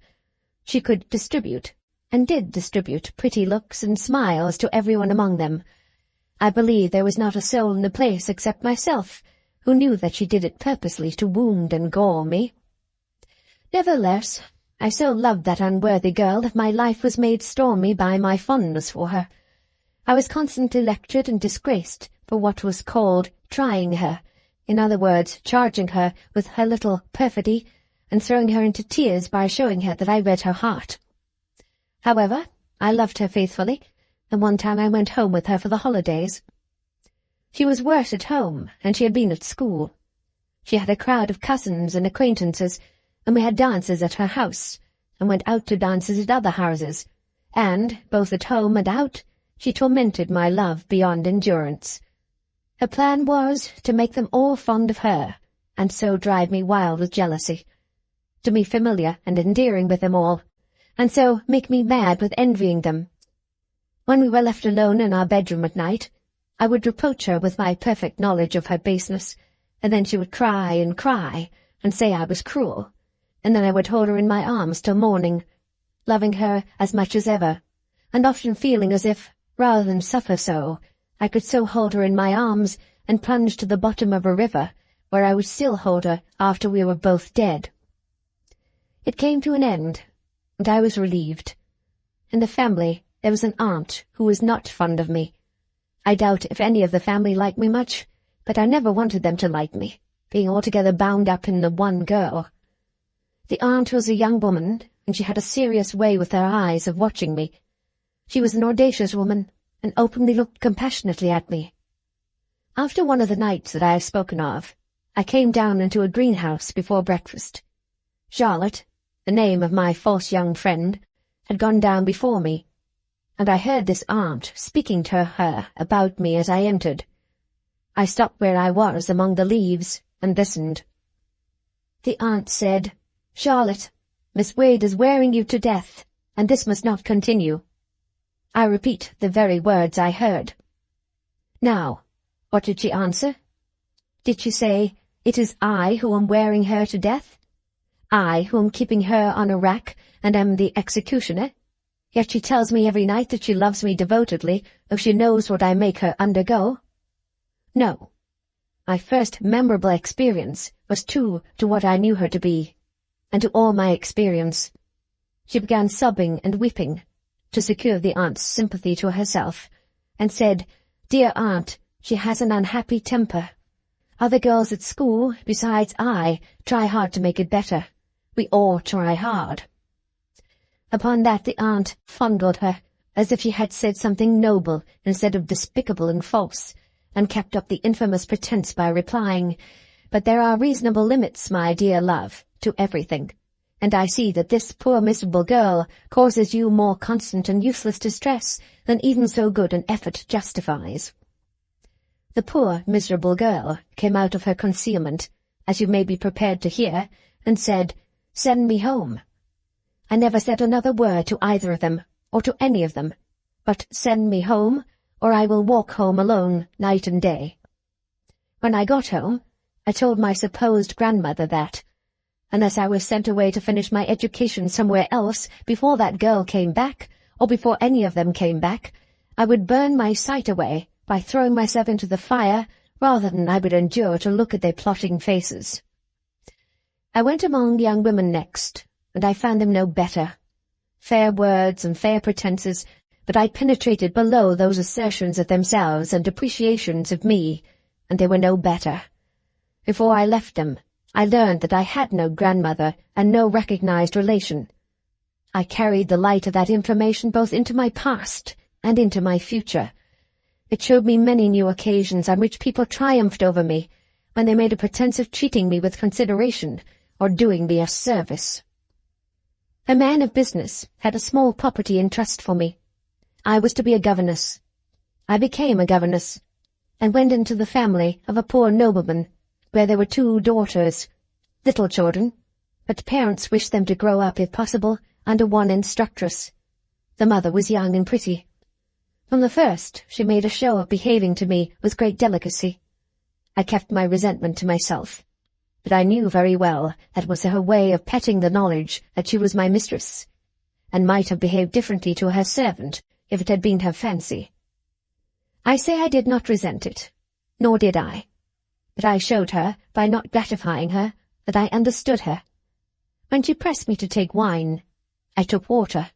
She could distribute, and did distribute, pretty looks and smiles to everyone among them. I believe there was not a soul in the place except myself who knew that she did it purposely to wound and gall me. Nevertheless, I so loved that unworthy girl that my life was made stormy by my fondness for her. I was constantly lectured and disgraced for what was called trying her, in other words, charging her with her little perfidy, and throwing her into tears by showing her that I read her heart. However, I loved her faithfully, and one time I went home with her for the holidays. She was worse at home than she had been at school. She had a crowd of cousins and acquaintances, and we had dances at her house, and went out to dances at other houses, and, both at home and out, she tormented my love beyond endurance. Her plan was to make them all fond of her, and so drive me wild with jealousy, to be familiar and endearing with them all, and so make me mad with envying them. When we were left alone in our bedroom at night, I would reproach her with my perfect knowledge of her baseness, and then she would cry and say I was cruel, and then I would hold her in my arms till morning, loving her as much as ever, and often feeling as if, rather than suffer so, I could so hold her in my arms and plunge to the bottom of a river, where I would still hold her after we were both dead. It came to an end, and I was relieved. In the family there was an aunt who was not fond of me. I doubt if any of the family liked me much, but I never wanted them to like me, being altogether bound up in the one girl. The aunt was a young woman, and she had a serious way with her eyes of watching me. She was an audacious woman, and openly looked compassionately at me. After one of the nights that I have spoken of, I came down into a greenhouse before breakfast. Charlotte, the name of my false young friend, had gone down before me, and I heard this aunt speaking to her about me as I entered. I stopped where I was among the leaves and listened. The aunt said, "Charlotte, Miss Wade is wearing you to death, and this must not continue." I repeat the very words I heard. Now, what did she answer? Did she say, "It is I who am wearing her to death? I who am keeping her on a rack and am the executioner, Yet she tells me every night that she loves me devotedly, though she knows what I make her undergo. No. My first memorable experience was true to what I knew her to be, and to all my experience. She began sobbing and weeping, to secure the aunt's sympathy to herself, and said, "Dear aunt, she has an unhappy temper. Other girls at school, besides I, try hard to make it better. We all try hard." Upon that the aunt fondled her, as if she had said something noble instead of despicable and false, and kept up the infamous pretence by replying, "But there are reasonable limits, my dear love, to everything, and I see that this poor miserable girl causes you more constant and useless distress than even so good an effort justifies." The poor miserable girl came out of her concealment, as you may be prepared to hear, and said, "Send me home." I never said another word to either of them, or to any of them, but "Send me home, or I will walk home alone night and day." When I got home, I told my supposed grandmother that, unless I was sent away to finish my education somewhere else before that girl came back, or before any of them came back, I would burn my sight away by throwing myself into the fire rather than I would endure to look at their plotting faces. I went among young women next, and I found them no better. Fair words and fair pretences, but I penetrated below those assertions of themselves and depreciations of me, and they were no better. Before I left them, I learned that I had no grandmother and no recognized relation. I carried the light of that information both into my past and into my future. It showed me many new occasions on which people triumphed over me, when they made a pretense of treating me with consideration, or doing me a service. A man of business had a small property in trust for me. I was to be a governess. I became a governess, and went into the family of a poor nobleman, where there were 2 daughters, little children, but parents wished them to grow up, if possible, under one instructress. The mother was young and pretty. From the first, she made a show of behaving to me with great delicacy. I kept my resentment to myself, but I knew very well that was her way of petting the knowledge that she was my mistress, and might have behaved differently to her servant if it had been her fancy. I say I did not resent it, nor did I, but I showed her, by not gratifying her, that I understood her. When she pressed me to take wine, I took water.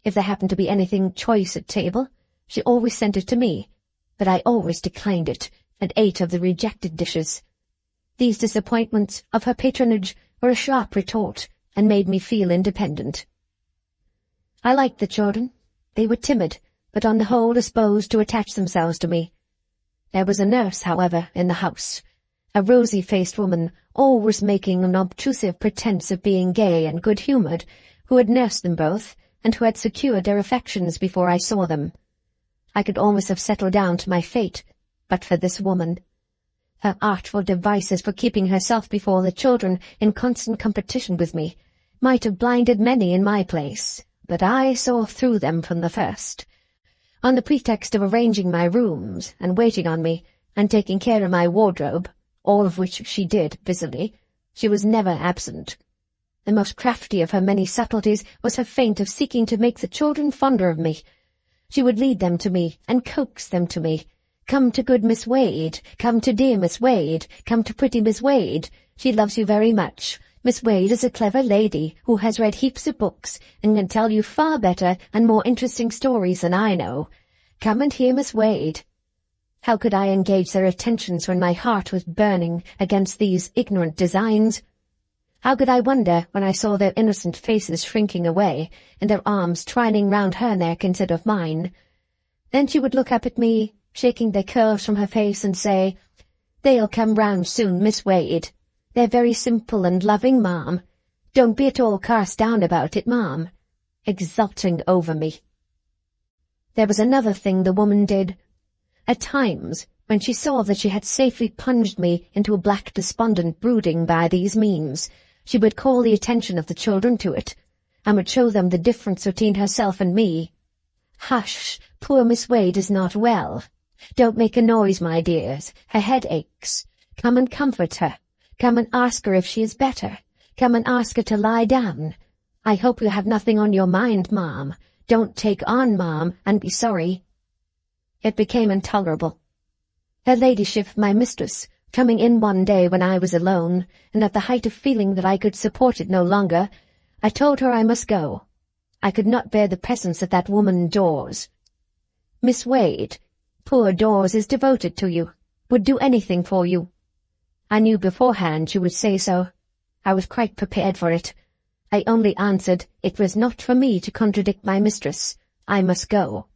If there happened to be anything choice at table, she always sent it to me, but I always declined it, and ate of the rejected dishes. These disappointments of her patronage were a sharp retort, and made me feel independent. I liked the children. They were timid, but on the whole disposed to attach themselves to me. There was a nurse, however, in the house, a rosy-faced woman, always making an obtrusive pretence of being gay and good-humoured, who had nursed them both, and who had secured their affections before I saw them. I could almost have settled down to my fate, but for this woman. Her artful devices for keeping herself before the children in constant competition with me might have blinded many in my place, but I saw through them from the first. On the pretext of arranging my rooms, and waiting on me, and taking care of my wardrobe, all of which she did busily, she was never absent. The most crafty of her many subtleties was her feint of seeking to make the children fonder of me. She would lead them to me, and coax them to me. "Come to good Miss Wade, come to dear Miss Wade, come to pretty Miss Wade. She loves you very much. Miss Wade is a clever lady, who has read heaps of books, and can tell you far better and more interesting stories than I know. Come and hear Miss Wade." How could I engage their attentions when my heart was burning against these ignorant designs? How could I wonder when I saw their innocent faces shrinking away, and their arms twining round her neck instead of mine? Then she would look up at me, shaking their curls from her face, and say, "They'll come round soon, Miss Wade. They're very simple and loving, ma'am. Don't be at all cast down about it, ma'am," exulting over me. There was another thing the woman did. At times, when she saw that she had safely plunged me into a black despondent brooding by these means, she would call the attention of the children to it, and would show them the difference between herself and me. "Hush, poor Miss Wade is not well. Don't make a noise, my dears. Her head aches. Come and comfort her. Come and ask her if she is better. Come and ask her to lie down. I hope you have nothing on your mind, ma'am. Don't take on, ma'am, and be sorry." It became intolerable. Her ladyship, my mistress, coming in one day when I was alone, and at the height of feeling that I could support it no longer, I told her I must go. I could not bear the presence of that woman Dawes. "Miss Wade, poor Dawes is devoted to you, would do anything for you." I knew beforehand she would say so. I was quite prepared for it. I only answered it was not for me to contradict my mistress. I must go.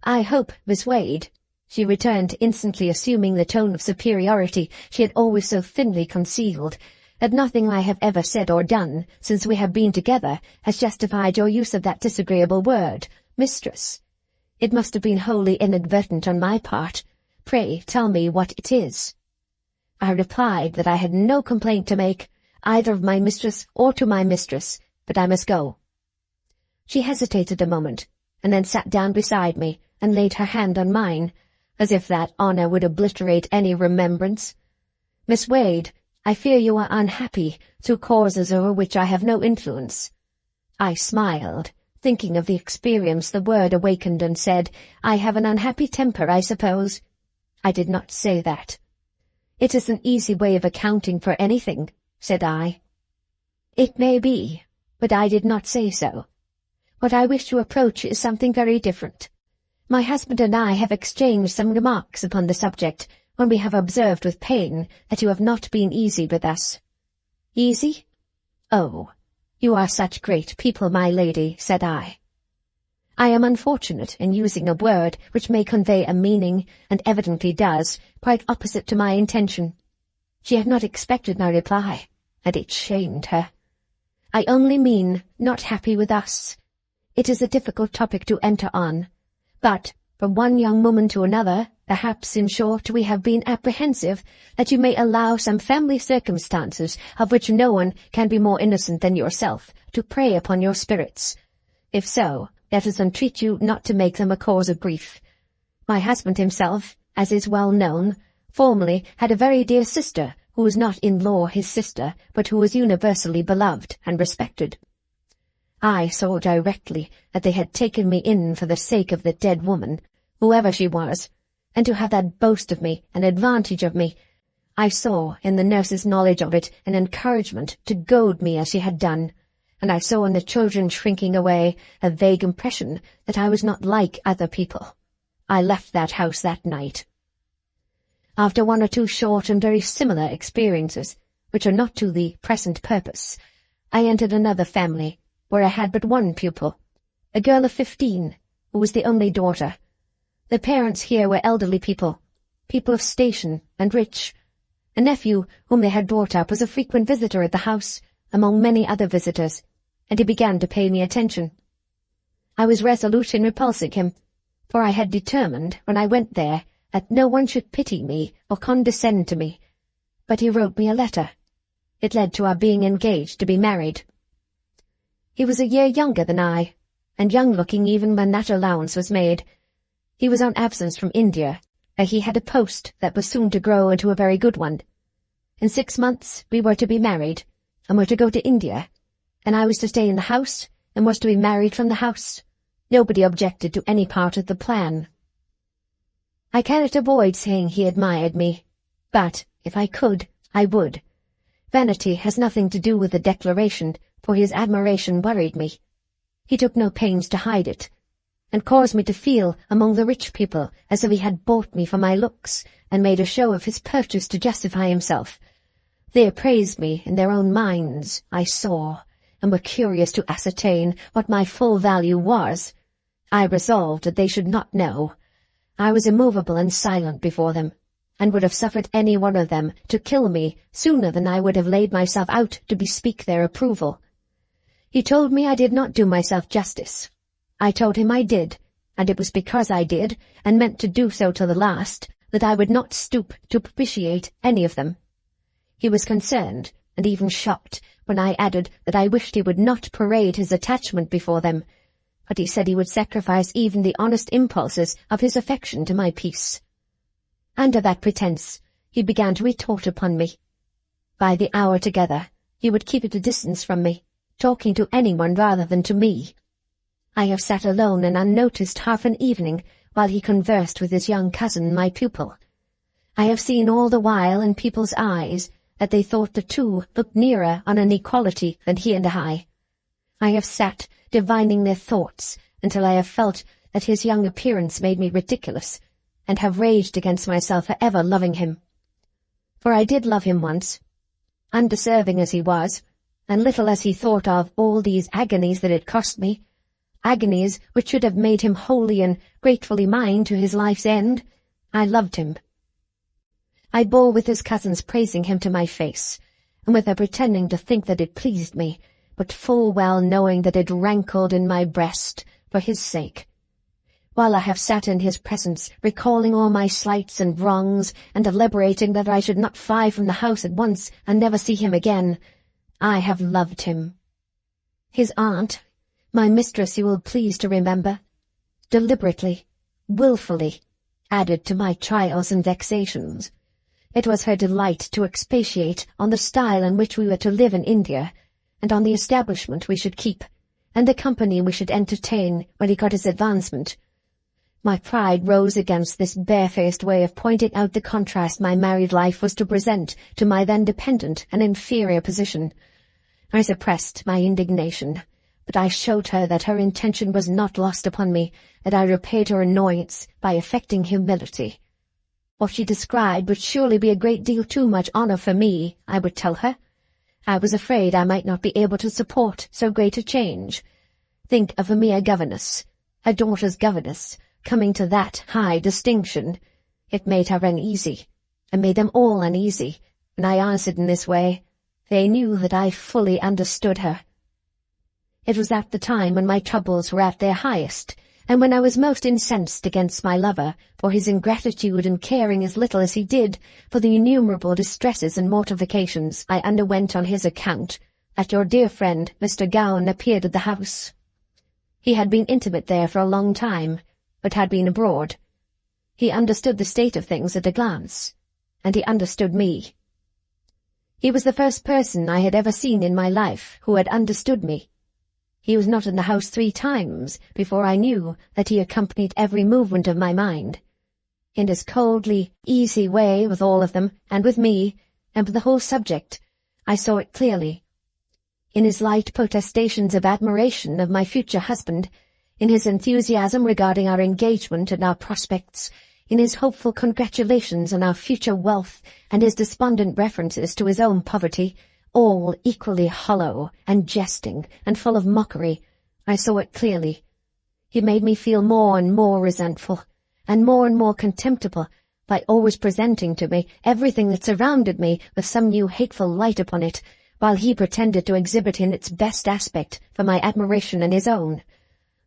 "I hope, Miss Wade," she returned, instantly assuming the tone of superiority she had always so thinly concealed, "that nothing I have ever said or done since we have been together has justified your use of that disagreeable word, mistress. It must have been wholly inadvertent on my part. Pray tell me what it is." I replied that I had no complaint to make, either of my mistress or to my mistress, but I must go. She hesitated a moment, and then sat down beside me and laid her hand on mine, as if that honour would obliterate any remembrance. "Miss Wade, I fear you are unhappy through causes over which I have no influence." I smiled, thinking of the experience the word awakened, and said, "I have an unhappy temper, I suppose." I did not say that. "It is an easy way of accounting for anything," said I. "It may be, but I did not say so. What I wish to approach is something very different. My husband and I have exchanged some remarks upon the subject, when we have observed with pain that you have not been easy with us." "Easy? Oh, you are such great people, my lady," said I. "I am unfortunate in using a word which may convey a meaning, and evidently does, quite opposite to my intention." She had not expected my reply, and it shamed her. "I only mean not happy with us. It is a difficult topic to enter on, but from one young woman to another, perhaps, in short, we have been apprehensive that you may allow some family circumstances, of which no one can be more innocent than yourself, to prey upon your spirits. If so, let us entreat you not to make them a cause of grief. My husband himself, as is well known, formerly had a very dear sister, who was not in law his sister, but who was universally beloved and respected. I saw directly that they had taken me in for the sake of the dead woman, whoever she was, and to have that boast of me, an advantage of me. I saw in the nurse's knowledge of it an encouragement to goad me as she had done, and I saw in the children shrinking away a vague impression that I was not like other people. I left that house that night. After one or two short and very similar experiences, which are not to the present purpose, I entered another family, where I had but one pupil, a girl of 15, who was the only daughter. The parents here were elderly people of station and rich. A nephew whom they had brought up was a frequent visitor at the house, among many other visitors, and he began to pay me attention. I was resolute in repulsing him, for I had determined, when I went there, that no one should pity me or condescend to me. But he wrote me a letter. It led to our being engaged to be married. He was a year younger than I, and young-looking even when that allowance was made. He was on absence from India, where he had a post that was soon to grow into a very good one. In 6 months we were to be married, and were to go to India, and I was to stay in the house, and was to be married from the house. Nobody objected to any part of the plan. I cannot avoid saying he admired me, but, if I could, I would. Vanity has nothing to do with the declaration, for his admiration worried me. He took no pains to hide it, and caused me to feel among the rich people as if he had bought me for my looks, and made a show of his purchase to justify himself. They appraised me in their own minds, I saw, and were curious to ascertain what my full value was. I resolved that they should not know. I was immovable and silent before them, and would have suffered any one of them to kill me sooner than I would have laid myself out to bespeak their approval. He told me I did not do myself justice. I told him I did, and it was because I did, and meant to do so till the last, that I would not stoop to propitiate any of them. He was concerned, and even shocked, when I added that I wished he would not parade his attachment before them, but he said he would sacrifice even the honest impulses of his affection to my peace. Under that pretence, he began to retort upon me. By the hour together, he would keep at a distance from me, talking to anyone rather than to me. I have sat alone and unnoticed half an evening while he conversed with his young cousin, my pupil. I have seen all the while in people's eyes that they thought the two looked nearer on an equality than he and I. I have sat divining their thoughts until I have felt that his young appearance made me ridiculous, and have raged against myself for ever loving him. For I did love him once, undeserving as he was, and little as he thought of all these agonies that it cost me, agonies which should have made him wholly and gratefully mine to his life's end. I loved him. I bore with his cousins praising him to my face, and with her pretending to think that it pleased me, but full well knowing that it rankled in my breast for his sake. While I have sat in his presence, recalling all my slights and wrongs, and deliberating that I should not fly from the house at once and never see him again, I have loved him. His aunt, my mistress, you will please to remember, deliberately, wilfully, added to my trials and vexations. It was her delight to expatiate on the style in which we were to live in India, and on the establishment we should keep, and the company we should entertain when he got his advancement. My pride rose against this barefaced way of pointing out the contrast my married life was to present to my then dependent and inferior position. I suppressed my indignation, but I showed her that her intention was not lost upon me, and I repaid her annoyance by affecting humility. What she described would surely be a great deal too much honour for me, I would tell her. I was afraid I might not be able to support so great a change. Think of a mere governess, a daughter's governess, coming to that high distinction. It made her uneasy, and made them all uneasy, and I answered in this way. They knew that I fully understood her. It was at the time when my troubles were at their highest, and when I was most incensed against my lover for his ingratitude in caring as little as he did for the innumerable distresses and mortifications I underwent on his account, that your dear friend Mr. Gowan appeared at the house. He had been intimate there for a long time, but had been abroad. He understood the state of things at a glance, and he understood me. He was the first person I had ever seen in my life who had understood me. He was not in the house 3 times before I knew that he accompanied every movement of my mind. In his coldly, easy way with all of them, and with me, and with the whole subject, I saw it clearly. In his light protestations of admiration of my future husband, in his enthusiasm regarding our engagement and our prospects, in his hopeful congratulations on our future wealth, and his despondent references to his own poverty, all equally hollow and jesting and full of mockery, I saw it clearly. He made me feel more and more resentful, and more contemptible, by always presenting to me everything that surrounded me with some new hateful light upon it, while he pretended to exhibit in its best aspect for my admiration and his own.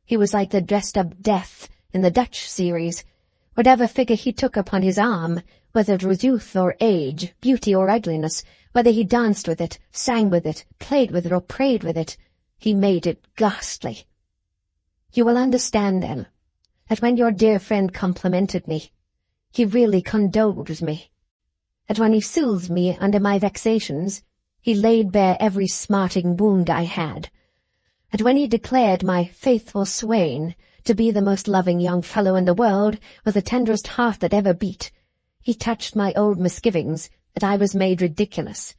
He was like the dressed-up Death in the Dutch series. Whatever figure he took upon his arm, whether it was youth or age, beauty or ugliness, whether he danced with it, sang with it, played with it, or prayed with it, he made it ghastly. You will understand, then, that when your dear friend complimented me, he really condoled with me. That when he soothed me under my vexations, he laid bare every smarting wound I had. And when he declared my faithful swain to be the most loving young fellow in the world, with the tenderest heart that ever beat, he touched my old misgivings that I was made ridiculous.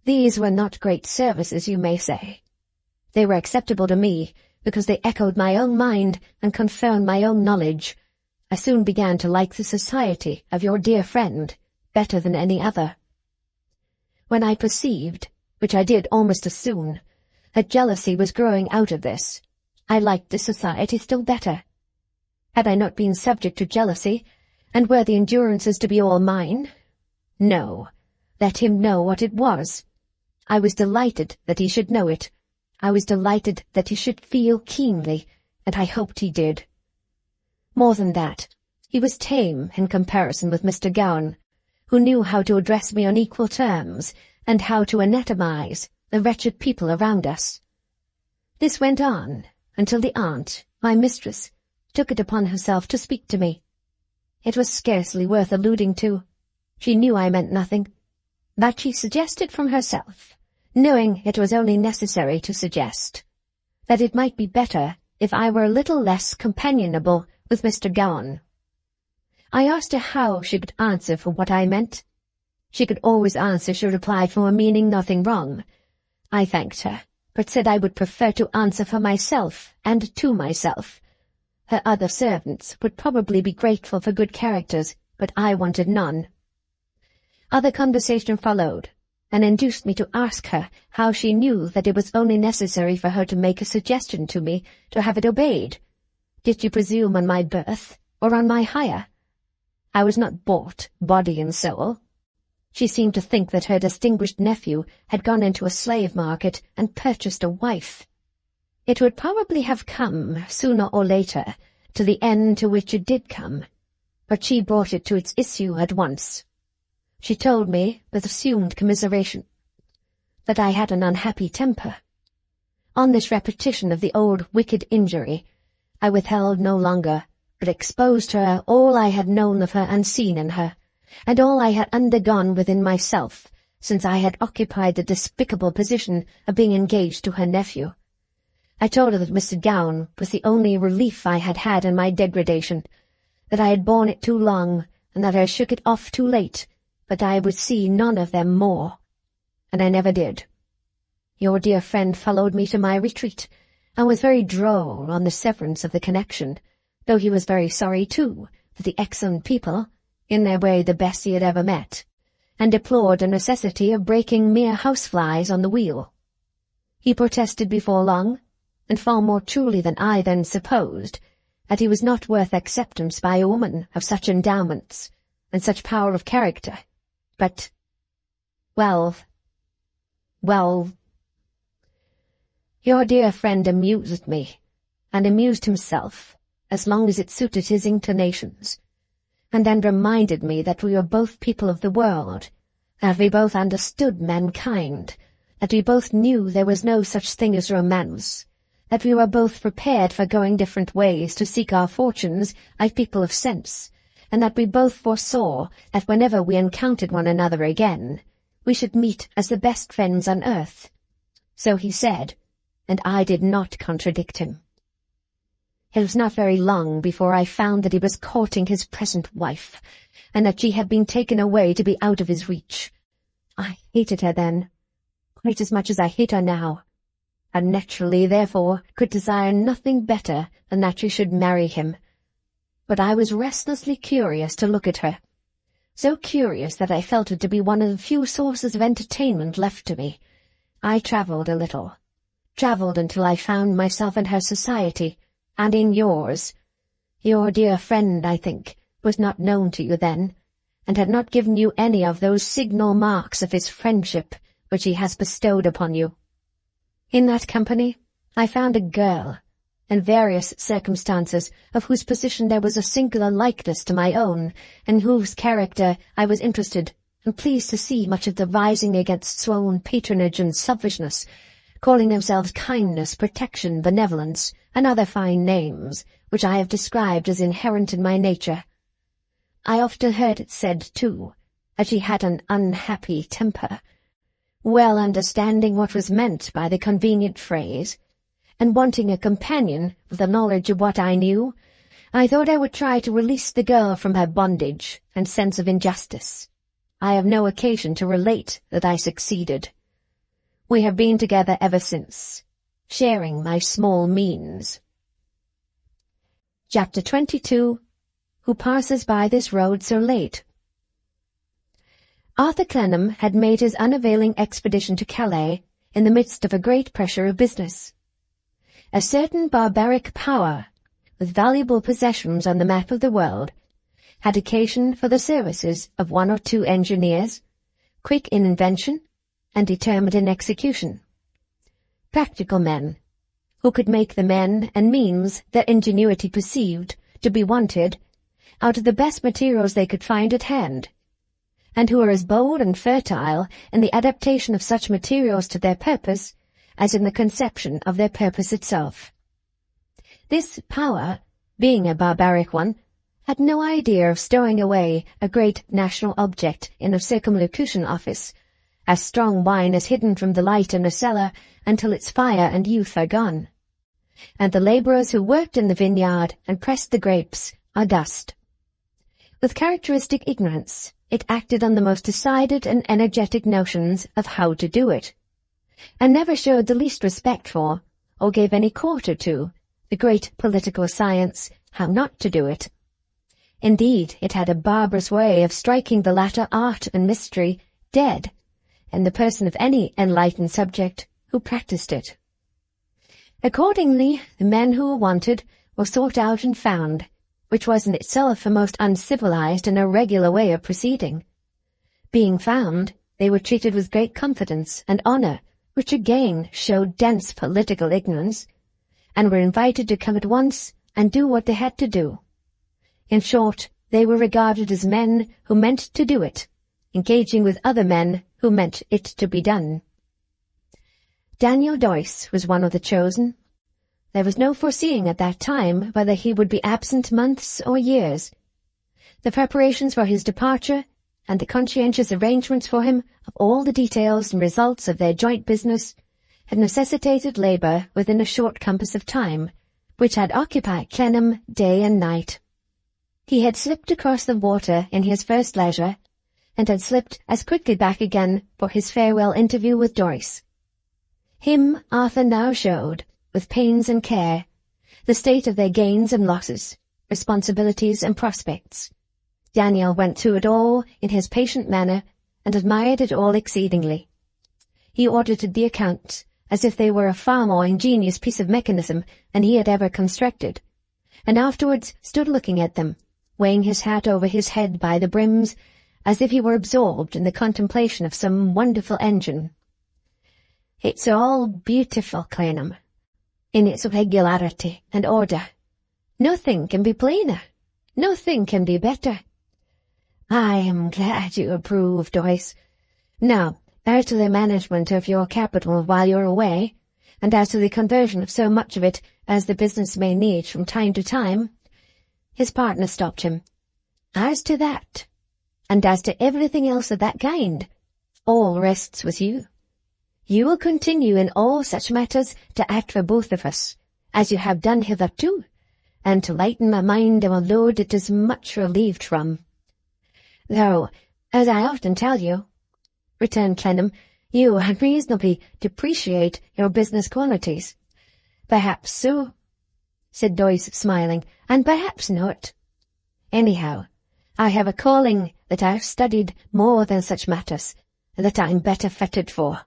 These were not great services, you may say. They were acceptable to me, because they echoed my own mind and confirmed my own knowledge. I soon began to like the society of your dear friend better than any other. When I perceived, which I did almost as soon, that jealousy was growing out of this, I liked the society still better. Had I not been subject to jealousy, and were the endurances to be all mine? No, let him know what it was. I was delighted that he should know it. I was delighted that he should feel keenly, and I hoped he did. More than that, he was tame in comparison with Mr. Gowan, who knew how to address me on equal terms, and how to anatomize the wretched people around us. This went on until the aunt, my mistress, took it upon herself to speak to me. It was scarcely worth alluding to. She knew I meant nothing, but she suggested from herself, knowing it was only necessary to suggest, that it might be better if I were a little less companionable with Mr. Gowan. I asked her how she could answer for what I meant. She could always answer, she replied, for meaning nothing wrong. I thanked her, but said I would prefer to answer for myself and to myself. Her other servants would probably be grateful for good characters, but I wanted none. Other conversation followed, and induced me to ask her how she knew that it was only necessary for her to make a suggestion to me to have it obeyed. Did she presume on my birth, or on my hire? I was not bought, body and soul. She seemed to think that her distinguished nephew had gone into a slave market and purchased a wife. It would probably have come, sooner or later, to the end to which it did come, but she brought it to its issue at once. She told me, with assumed commiseration, that I had an unhappy temper. On this repetition of the old wicked injury, I withheld no longer, but exposed to her all I had known of her and seen in her, and all I had undergone within myself since I had occupied the despicable position of being engaged to her nephew. I told her that Mr. Gowan was the only relief I had had in my degradation, that I had borne it too long, and that I shook it off too late, but I would see none of them more. And I never did. Your dear friend followed me to my retreat, and was very droll on the severance of the connection, though he was very sorry, too, for the excellent people, in their way the best he had ever met, and deplored the necessity of breaking mere houseflies on the wheel. He protested before long, and far more truly than I then supposed, that he was not worth acceptance by a woman of such endowments, and such power of character, but, well, your dear friend amused me, and amused himself, as long as it suited his inclinations, and then reminded me that we were both people of the world, that we both understood mankind, that we both knew there was no such thing as romance, that we were both prepared for going different ways to seek our fortunes like people of sense, and that we both foresaw that whenever we encountered one another again, we should meet as the best friends on earth. So he said, and I did not contradict him. It was not very long before I found that he was courting his present wife, and that she had been taken away to be out of his reach. I hated her then, quite as much as I hate her now, and naturally, therefore, could desire nothing better than that she should marry him. But I was restlessly curious to look at her, so curious that I felt it to be one of the few sources of entertainment left to me. I travelled a little, travelled until I found myself in her society, and in yours. Your dear friend, I think, was not known to you then, and had not given you any of those signal marks of his friendship which he has bestowed upon you. In that company I found a girl, in various circumstances, of whose position there was a singular likeness to my own, and whose character I was interested and pleased to see much of the rising against swollen patronage and selfishness, calling themselves kindness, protection, benevolence, and other fine names, which I have described as inherent in my nature. I often heard it said, too, that she had an unhappy temper. Well understanding what was meant by the convenient phrase, and wanting a companion with the knowledge of what I knew, I thought I would try to release the girl from her bondage and sense of injustice. I have no occasion to relate that I succeeded. We have been together ever since, sharing my small means. Chapter 22. Who passes by this road so late? Arthur Clennam had made his unavailing expedition to Calais in the midst of a great pressure of business. A certain barbaric power, with valuable possessions on the map of the world, had occasion for the services of one or two engineers, quick in invention and determined in execution. Practical men, who could make the men and means their ingenuity perceived to be wanted out of the best materials they could find at hand, and who were as bold and fertile in the adaptation of such materials to their purpose as in the conception of their purpose itself. This power, being a barbaric one, had no idea of stowing away a great national object in a circumlocution office, as strong wine is hidden from the light in a cellar until its fire and youth are gone. and the labourers who worked in the vineyard and pressed the grapes are dust. With characteristic ignorance, it acted on the most decided and energetic notions of how to do it, and never showed the least respect for, or gave any quarter to, the great political science, how not to do it. Indeed, it had a barbarous way of striking the latter art and mystery dead, in the person of any enlightened subject who practised it. Accordingly, the men who were wanted were sought out and found, which was in itself a most uncivilized and irregular way of proceeding. Being found, they were treated with great confidence and honour, which again showed dense political ignorance, and were invited to come at once and do what they had to do. In short, they were regarded as men who meant to do it, engaging with other men who meant it to be done. Daniel Doyce was one of the chosen. There was no foreseeing at that time whether he would be absent months or years. The preparations for his departure, and the conscientious arrangements for him of all the details and results of their joint business, had necessitated labour within a short compass of time, which had occupied Clennam day and night. He had slipped across the water in his first leisure, and had slipped as quickly back again for his farewell interview with Doyce. Him Arthur now showed, with pains and care, the state of their gains and losses, responsibilities and prospects. Daniel went through it all in his patient manner, and admired it all exceedingly. He audited the accounts, as if they were a far more ingenious piece of mechanism than he had ever constructed, and afterwards stood looking at them, weighing his hat over his head by the brims, as if he were absorbed in the contemplation of some wonderful engine. "It's all beautiful, Clennam, in its regularity and order. Nothing can be plainer, nothing can be better." "I am glad you approve, Doyce. Now, as to the management of your capital while you're away, and as to the conversion of so much of it as the business may need from time to time—" His partner stopped him. "As to that, and as to everything else of that kind, all rests with you. You will continue in all such matters to act for both of us, as you have done hitherto, and to lighten my mind of a load it is much relieved from. Though, as I often tell you," returned Clennam, "you unreasonably depreciate your business qualities." "Perhaps so," said Doyce, smiling, "and perhaps not. Anyhow, I have a calling that I've studied more than such matters, and that I'm better fitted for.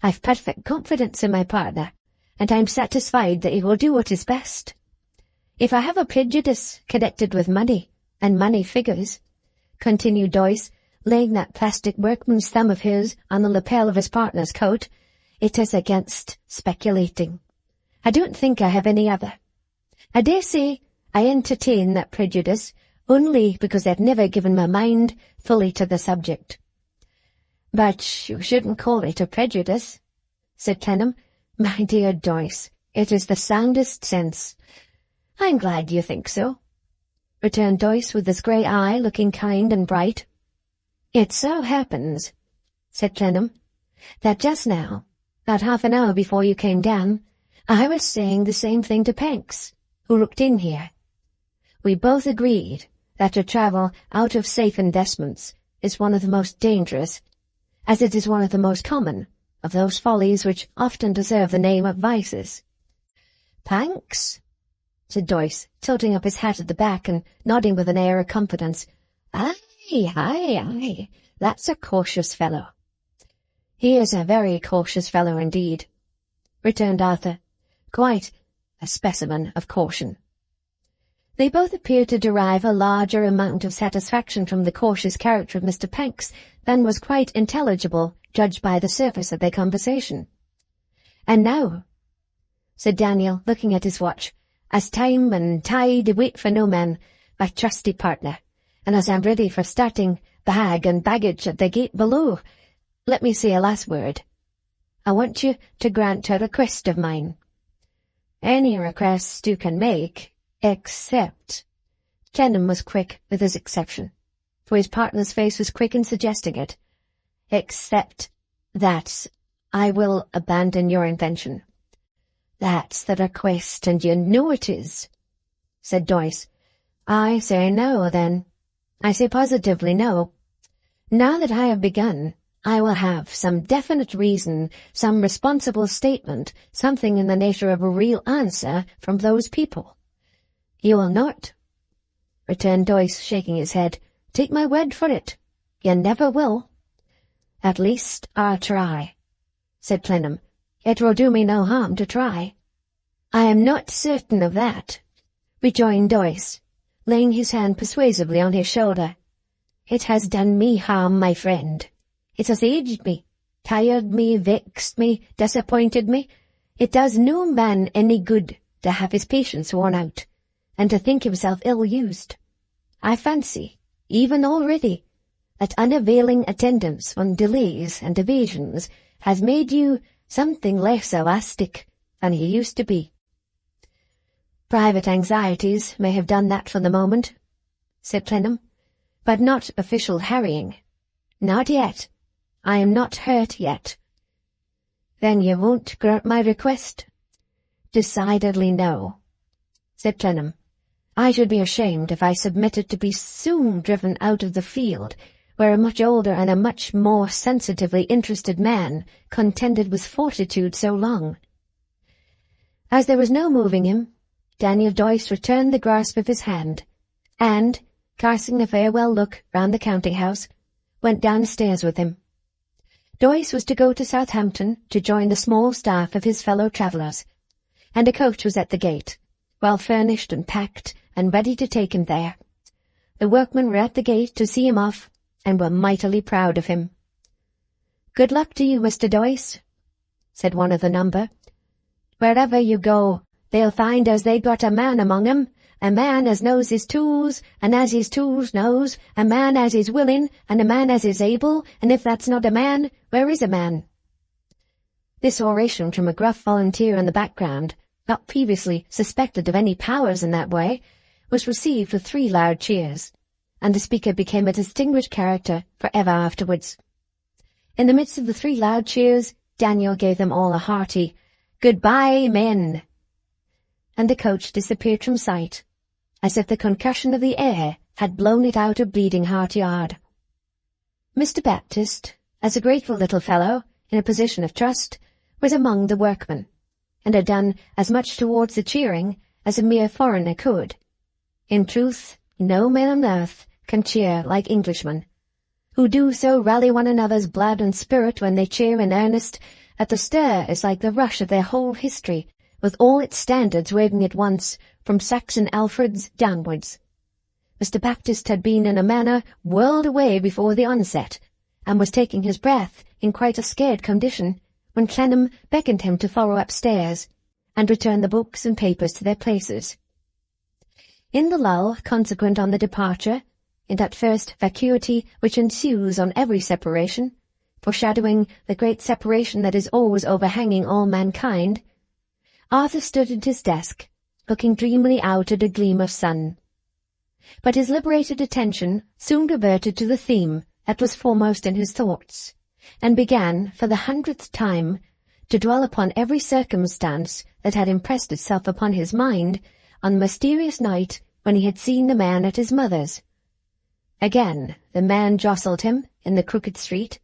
I've perfect confidence in my partner, and I'm satisfied that he will do what is best. If I have a prejudice connected with money, and money figures," continued Doyce, laying that plastic workman's thumb of his on the lapel of his partner's coat, "it is against speculating. I don't think I have any other. I dare say I entertain that prejudice only because I've never given my mind fully to the subject." "But you shouldn't call it a prejudice," said Clennam. "My dear Doyce, it is the soundest sense." "I'm glad you think so," returned Doyce, with his grey eye looking kind and bright. "It so happens," said Clennam, "that just now, about half an hour before you came down, I was saying the same thing to Panks, who looked in here. We both agreed that to travel out of safe investments is one of the most dangerous, as it is one of the most common, of those follies which often deserve the name of vices." "Panks," said Doyce, tilting up his hat at the back and nodding with an air of confidence. Aye, that's a cautious fellow." "He is a very cautious fellow indeed," returned Arthur. "Quite a specimen of caution." They both appeared to derive a larger amount of satisfaction from the cautious character of Mr. Panks than was quite intelligible, judged by the surface of their conversation. "And now," said Daniel, looking at his watch, "as time and tide wait for no man, my trusty partner, and as I'm ready for starting bag and baggage at the gate below, let me say a last word. I want you to grant a request of mine." "Any request you can make, except—" Clennam was quick with his exception, for his partner's face was quick in suggesting it. "Except that I will abandon your invention." "That's the request, and you know it is," said Doyce. "I say no, then. I say positively no. Now that I have begun, I will have some definite reason, some responsible statement, something in the nature of a real answer from those people." "You will not," returned Doyce, shaking his head. "Take my word for it. You never will." "At least I'll try," said Clennam. "It will do me no harm to try." "I am not certain of that," rejoined Doyce, laying his hand persuasively on his shoulder. "It has done me harm, my friend. It has aged me, tired me, vexed me, disappointed me. It does no man any good to have his patience worn out, and to think himself ill-used. I fancy, even already, that unavailing attendance on delays and evasions has made you something less elastic than you used to be." "Private anxieties may have done that for the moment," said Clennam, "but not official harrying. Not yet. I am not hurt yet." "Then you won't grant my request?" "Decidedly no," said Clennam. "I should be ashamed if I submitted to be soon driven out of the field where a much older and a much more sensitively interested man contended with fortitude so long." As there was no moving him, Daniel Doyce returned the grasp of his hand, and, casting a farewell look round the counting-house, went downstairs with him. Doyce was to go to Southampton to join the small staff of his fellow travellers, and a coach was at the gate, well furnished and packed, and ready to take him there. The workmen were at the gate to see him off, and were mightily proud of him. "Good luck to you, Mr. Doyce," said one of the number. "Wherever you go, they'll find as they got a man among 'em, a man as knows his tools, and as his tools knows, a man as is willing, and a man as is able, and if that's not a man, where is a man?" This oration from a gruff volunteer in the background, not previously suspected of any powers in that way, was received with 3 loud cheers, and the speaker became a distinguished character for ever afterwards. In the midst of the 3 loud cheers, Daniel gave them all a hearty "Goodbye, men," and the coach disappeared from sight, as if the concussion of the air had blown it out of Bleeding Heart Yard. Mr. Baptist, as a grateful little fellow, in a position of trust, was among the workmen, and had done as much towards the cheering as a mere foreigner could. In truth, no men on earth can cheer like Englishmen, who do so rally one another's blood and spirit when they cheer in earnest that the stir is like the rush of their whole history, with all its standards waving at once, from Saxon Alfred's downwards. Mr. Baptist had been in a manner whirled away before the onset, and was taking his breath in quite a scared condition, when Clennam beckoned him to follow upstairs, and return the books and papers to their places. In the lull consequent on the departure, in that first vacuity which ensues on every separation, foreshadowing the great separation that is always overhanging all mankind, Arthur stood at his desk, looking dreamily out at a gleam of sun. But his liberated attention soon reverted to the theme that was foremost in his thoughts, and began, for the 100th time, to dwell upon every circumstance that had impressed itself upon his mind on the mysterious night when he had seen the man at his mother's. Again the man jostled him in the crooked street.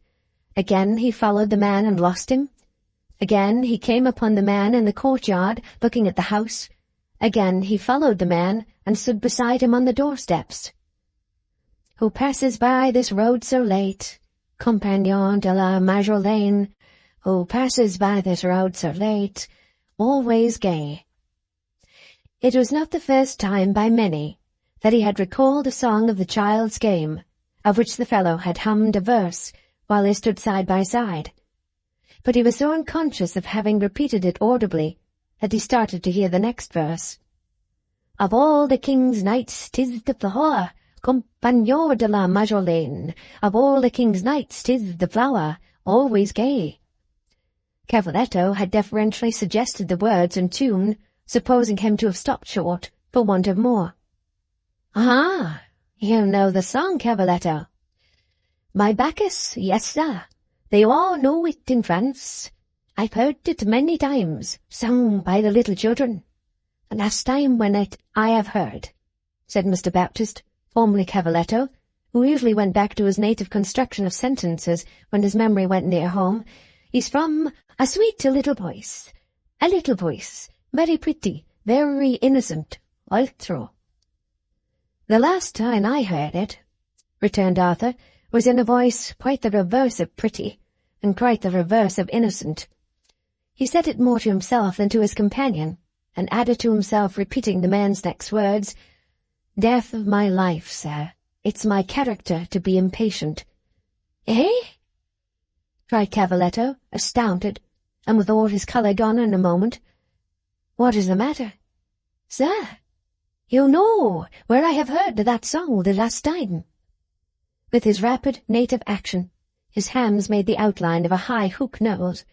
Again he followed the man and lost him. Again he came upon the man in the courtyard looking at the house. Again he followed the man and stood beside him on the doorsteps. "Who passes by this road so late, compagnon de la Marshalsea, who passes by this road so late, always gay." It was not the first time by many that he had recalled a song of the child's game, of which the fellow had hummed a verse while they stood side by side. But he was so unconscious of having repeated it audibly that he started to hear the next verse. "Of all the king's knights 'tis the flower, compagnon de la Marshalsea, of all the king's knights 'tis the flower, always gay." Cavaletto had deferentially suggested the words and tune, supposing him to have stopped short for want of more. "Ah, you know the song, Cavaletto?" "My Bacchus, yes, sir. They all know it in France. I've heard it many times, sung by the little children. The last time when I have heard," said Mr. Baptist, formerly Cavaletto, who usually went back to his native construction of sentences when his memory went near home, "is from a sweet little voice, very pretty, very innocent, all through." "The last time I heard it," returned Arthur, "was in a voice quite the reverse of pretty, and quite the reverse of innocent." He said it more to himself than to his companion, and added to himself, repeating the man's next words, "Death of my life, sir, it's my character to be impatient." "Eh?" cried Cavaletto, astounded, and with all his colour gone in a moment. "What is the matter?" "Sir, you know where I have heard that song the last time." With his rapid native action, his hands made the outline of a high hook nose,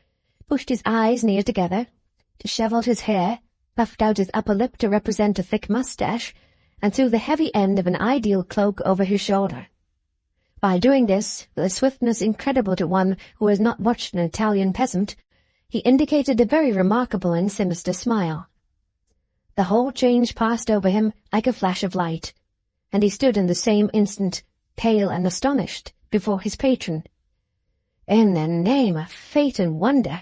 pushed his eyes near together, dishevelled his hair, puffed out his upper lip to represent a thick moustache, and threw the heavy end of an ideal cloak over his shoulder. By doing this, with a swiftness incredible to one who has not watched an Italian peasant, he indicated a very remarkable and sinister smile. The whole change passed over him like a flash of light, and he stood in the same instant, pale and astonished, before his patron. "In the name of fate and wonder,"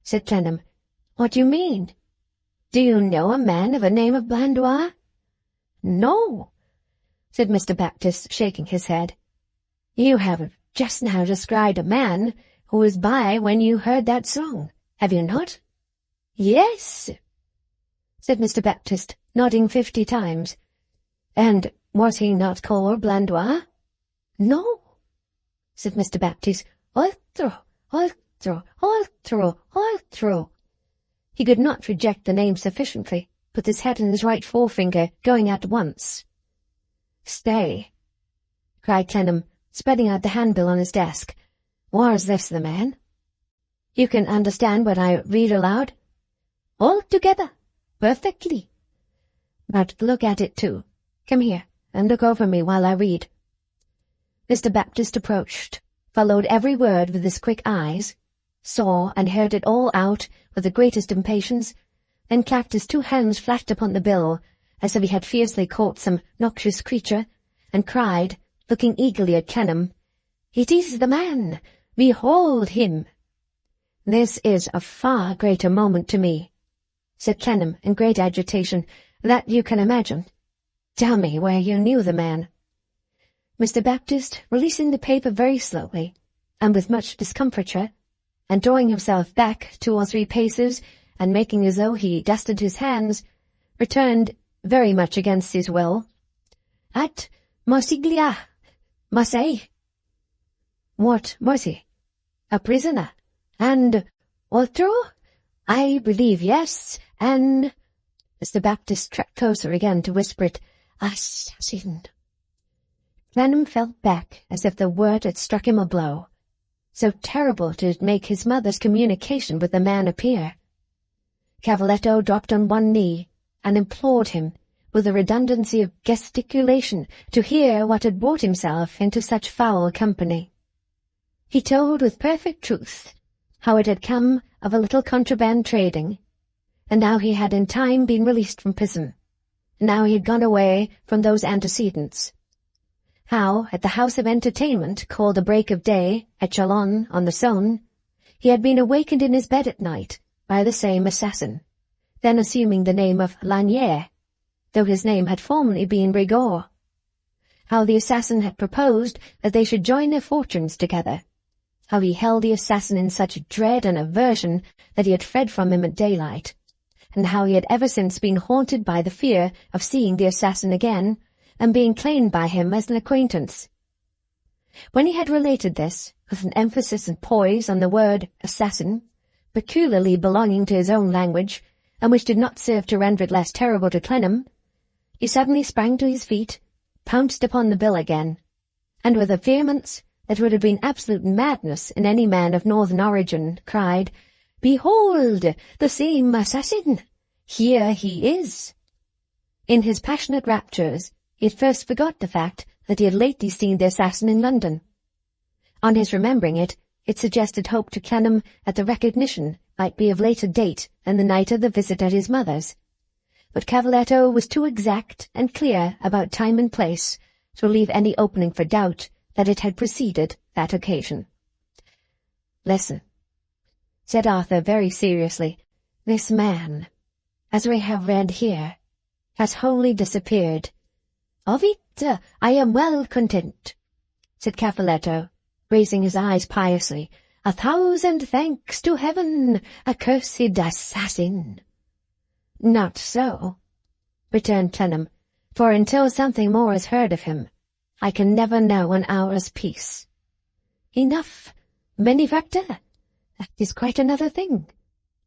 said Clennam, "what do you mean? Do you know a man of the name of Blandois?" "No," said Mr. Baptist, shaking his head. "You have just now described a man who was by when you heard that song, have you not?" "Yes," said Mr. Baptist, nodding 50 times. "And was he not called Blandois?" "No," said Mr. Baptist. Altro. He could not reject the name sufficiently, with his head and his right forefinger going at once. "Stay," cried Clennam, spreading out the handbill on his desk. "Was this the man? You can understand what I read aloud?" "Altogether. Perfectly." "But look at it too. Come here, and look over me while I read." Mr. Baptist approached, followed every word with his quick eyes, saw and heard it all out with the greatest impatience, then clapped his 2 hands flat upon the bill, as if he had fiercely caught some noxious creature, and cried, looking eagerly at Clennam, "It is the man! Behold him!" "This is a far greater moment to me," said Clennam in great agitation, "that you can imagine. Tell me where you knew the man." Mr. Baptist, releasing the paper very slowly, and with much discomfiture, and drawing himself back 2 or 3 paces, and making as though he dusted his hands, returned, very much against his will, "At Marsiglia, Marseille." "What was he? A prisoner? And altro? I believe yes, and—" Mr. Baptist crept closer again to whisper it, "Assassin." Clennam fell back as if the word had struck him a blow. So terrible did it make his mother's communication with the man appear. Cavaletto dropped on one knee, and implored him, with a redundancy of gesticulation, to hear what had brought himself into such foul company. He told with perfect truth how it had come of a little contraband trading, and how he had in time been released from prison, and how he had gone away from those antecedents. How, at the house of entertainment called the Break of Day, at Chalon-on-the-Saône, he had been awakened in his bed at night by the same assassin, then assuming the name of Lanier, though his name had formerly been Rigaud. How the assassin had proposed that they should join their fortunes together. How he held the assassin in such dread and aversion that he had fled from him at daylight, and how he had ever since been haunted by the fear of seeing the assassin again, and being claimed by him as an acquaintance. When he had related this, with an emphasis and poise on the word assassin, peculiarly belonging to his own language, and which did not serve to render it less terrible to Clennam, he suddenly sprang to his feet, pounced upon the bill again, and with a vehemence that would have been absolute madness in any man of northern origin, cried, "Behold, the same assassin! Here he is!" In his passionate raptures, he at first forgot the fact that he had lately seen the assassin in London. On his remembering it, It suggested hope to Clennam that the recognition might be of later date than the night of the visit at his mother's. But Cavaletto was too exact and clear about time and place to leave any opening for doubt that it had preceded that occasion. "Listen," said Arthur very seriously. "This man, as we have read here, has wholly disappeared." "Of it I am well content," said Cavaletto, raising his eyes piously. "A thousand thanks to heaven, accursed assassin." "Not so," returned Clennam, "for until something more is heard of him, I can never know an hour's peace." "Enough, benefactor. That is quite another thing.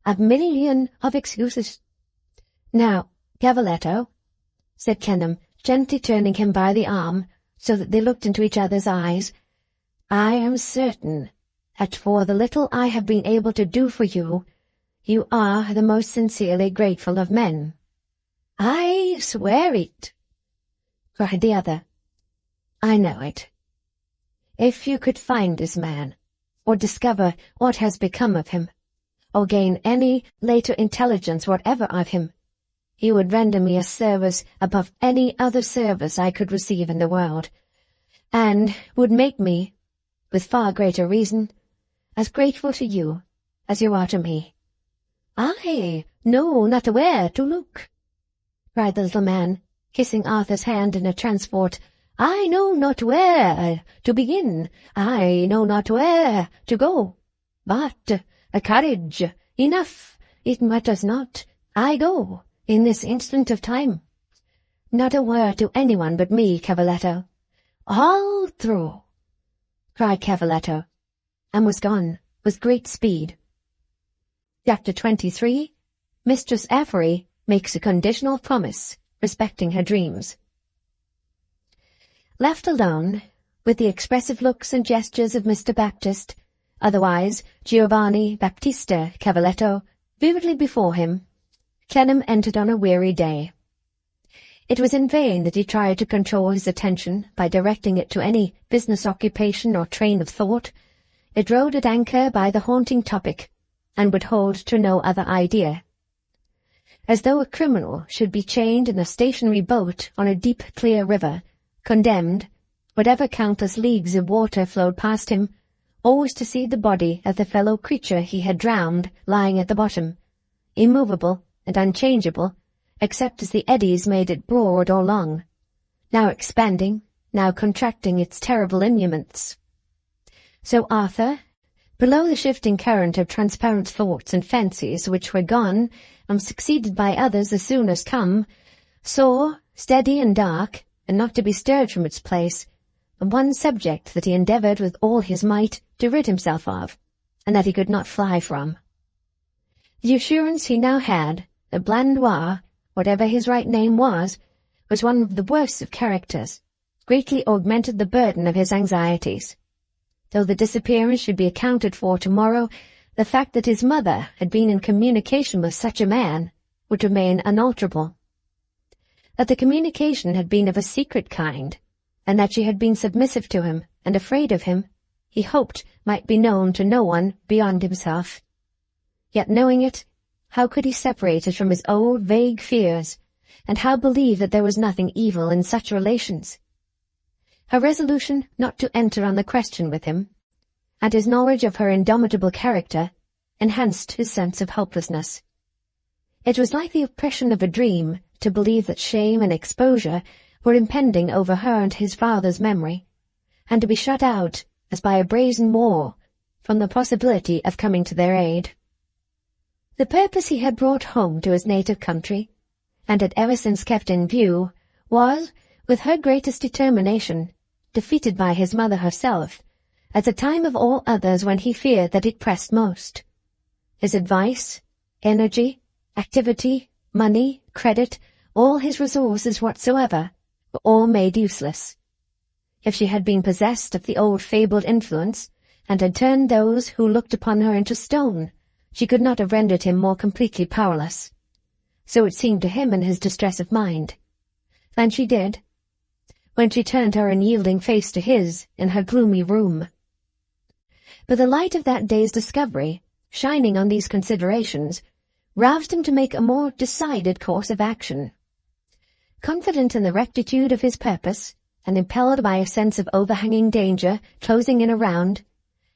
A million of excuses." "Now, Cavaletto," said Clennam, gently turning him by the arm so that they looked into each other's eyes, "I am certain that for the little I have been able to do for you, you are the most sincerely grateful of men." "I swear it," cried the other. "I know it. If you could find this man, or discover what has become of him, or gain any later intelligence whatever of him, you would render me a service above any other service I could receive in the world, and would make me, with far greater reason, as grateful to you as you are to me." "I know not where to look," cried the little man, kissing Arthur's hand in a transport. "I know not where to begin. I know not where to go. But, courage, enough, it matters not. I go, in this instant of time. Not a word to anyone but me, Cavaletto. All through," cried Cavaletto, and was gone with great speed. Chapter 23. Mistress Avery makes a conditional promise respecting her dreams. Left alone, with the expressive looks and gestures of Mr. Baptist, otherwise Giovanni Battista Cavaletto, vividly before him, Clennam entered on a weary day. It was in vain that he tried to control his attention by directing it to any business occupation or train of thought. It rode at anchor by the haunting topic, and would hold to no other idea. As though a criminal should be chained in a stationary boat on a deep, clear river, condemned, whatever countless leagues of water flowed past him, always to see the body of the fellow creature he had drowned lying at the bottom, immovable and unchangeable, except as the eddies made it broad or long, now expanding, now contracting its terrible lineaments. So Arthur, below the shifting current of transparent thoughts and fancies which were gone, and succeeded by others as soon as come, saw, steady and dark, and not to be stirred from its place, the one subject that he endeavoured with all his might to rid himself of, and that he could not fly from. The assurance he now had that Blandois, whatever his right name was one of the worst of characters, greatly augmented the burden of his anxieties. Though the disappearance should be accounted for tomorrow, the fact that his mother had been in communication with such a man would remain unalterable. That the communication had been of a secret kind, and that she had been submissive to him and afraid of him, he hoped might be known to no one beyond himself. Yet knowing it, how could he separate it from his old vague fears, and how believe that there was nothing evil in such relations? Her resolution not to enter on the question with him, and his knowledge of her indomitable character, enhanced his sense of helplessness. It was like the oppression of a dream to believe that shame and exposure were impending over her and his father's memory, and to be shut out, as by a brazen wall, from the possibility of coming to their aid. The purpose he had brought home to his native country, and had ever since kept in view, was, with her greatest determination, defeated by his mother herself, at the time of all others when he feared that it pressed most. His advice, energy, activity, money, credit, all his resources whatsoever, were all made useless. If she had been possessed of the old fabled influence, and had turned those who looked upon her into stone, she could not have rendered him more completely powerless. So it seemed to him in his distress of mind. Than she did, when she turned her unyielding face to his in her gloomy room. But the light of that day's discovery, shining on these considerations, roused him to make a more decided course of action. Confident in the rectitude of his purpose, and impelled by a sense of overhanging danger closing in around,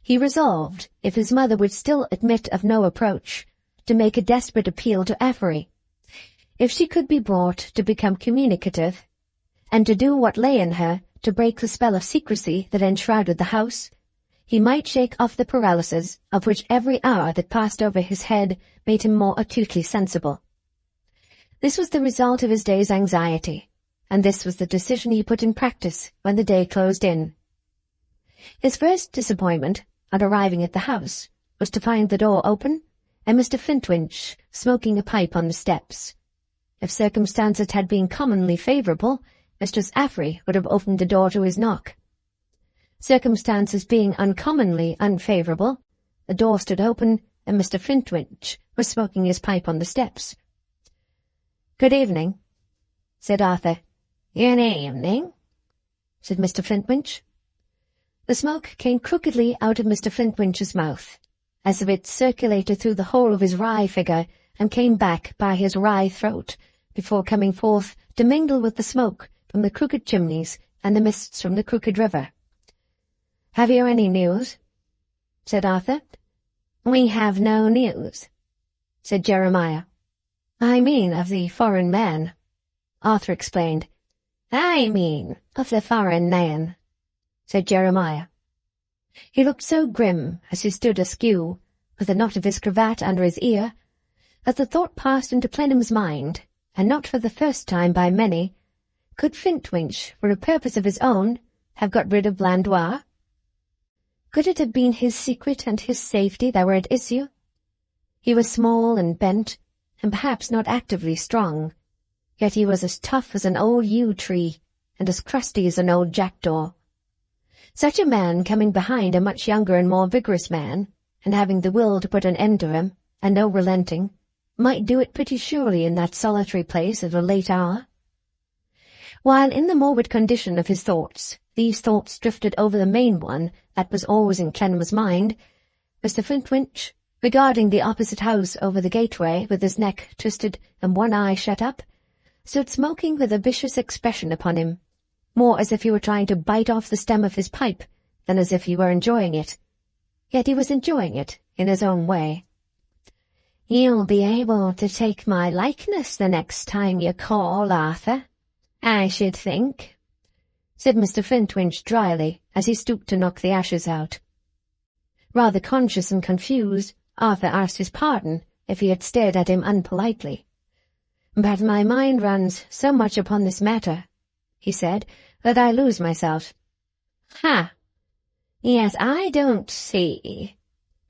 he resolved, if his mother would still admit of no approach, to make a desperate appeal to Affery. If she could be brought to become communicative, and to do what lay in her to break the spell of secrecy that enshrouded the house, he might shake off the paralysis of which every hour that passed over his head made him more acutely sensible. This was the result of his day's anxiety, and this was the decision he put in practice when the day closed in. His first disappointment, on arriving at the house, was to find the door open and Mr. Flintwinch smoking a pipe on the steps. If circumstances had been commonly favourable, Mistress Affery would have opened the door to his knock. Circumstances being uncommonly unfavourable, the door stood open and Mr. Flintwinch was smoking his pipe on the steps. "Good evening," said Arthur. "Good evening," said Mr. Flintwinch. The smoke came crookedly out of Mr. Flintwinch's mouth, as if it circulated through the whole of his wry figure and came back by his wry throat, before coming forth to mingle with the smoke from the crooked chimneys and the mists from the crooked river. "Have you any news?" said Arthur. "We have no news," said Jeremiah. "I mean of the foreign man," Arthur explained. "I mean of the foreign man," said Jeremiah. He looked so grim as he stood askew, with the knot of his cravat under his ear, that the thought passed into Clennam's mind, and not for the first time by many, could Flintwinch, for a purpose of his own, have got rid of Blandois? Could it have been his secret and his safety that were at issue? He was small and bent, and perhaps not actively strong, yet he was as tough as an old yew tree, and as crusty as an old jackdaw. Such a man coming behind a much younger and more vigorous man, and having the will to put an end to him, and no relenting, might do it pretty surely in that solitary place at a late hour. While in the morbid condition of his thoughts, these thoughts drifted over the main one that was always in Clennam's mind, Mr. Flintwinch, regarding the opposite house over the gateway with his neck twisted and one eye shut up, stood smoking with a vicious expression upon him, more as if he were trying to bite off the stem of his pipe than as if he were enjoying it. Yet he was enjoying it in his own way. "You'll be able to take my likeness the next time you call, Arthur, I should think," said Mr. Flintwinch dryly, as he stooped to knock the ashes out. Rather conscious and confused, Arthur asked his pardon if he had stared at him unpolitely. "But my mind runs so much upon this matter," he said, "that I lose myself." "Ha! Yes, I don't see,"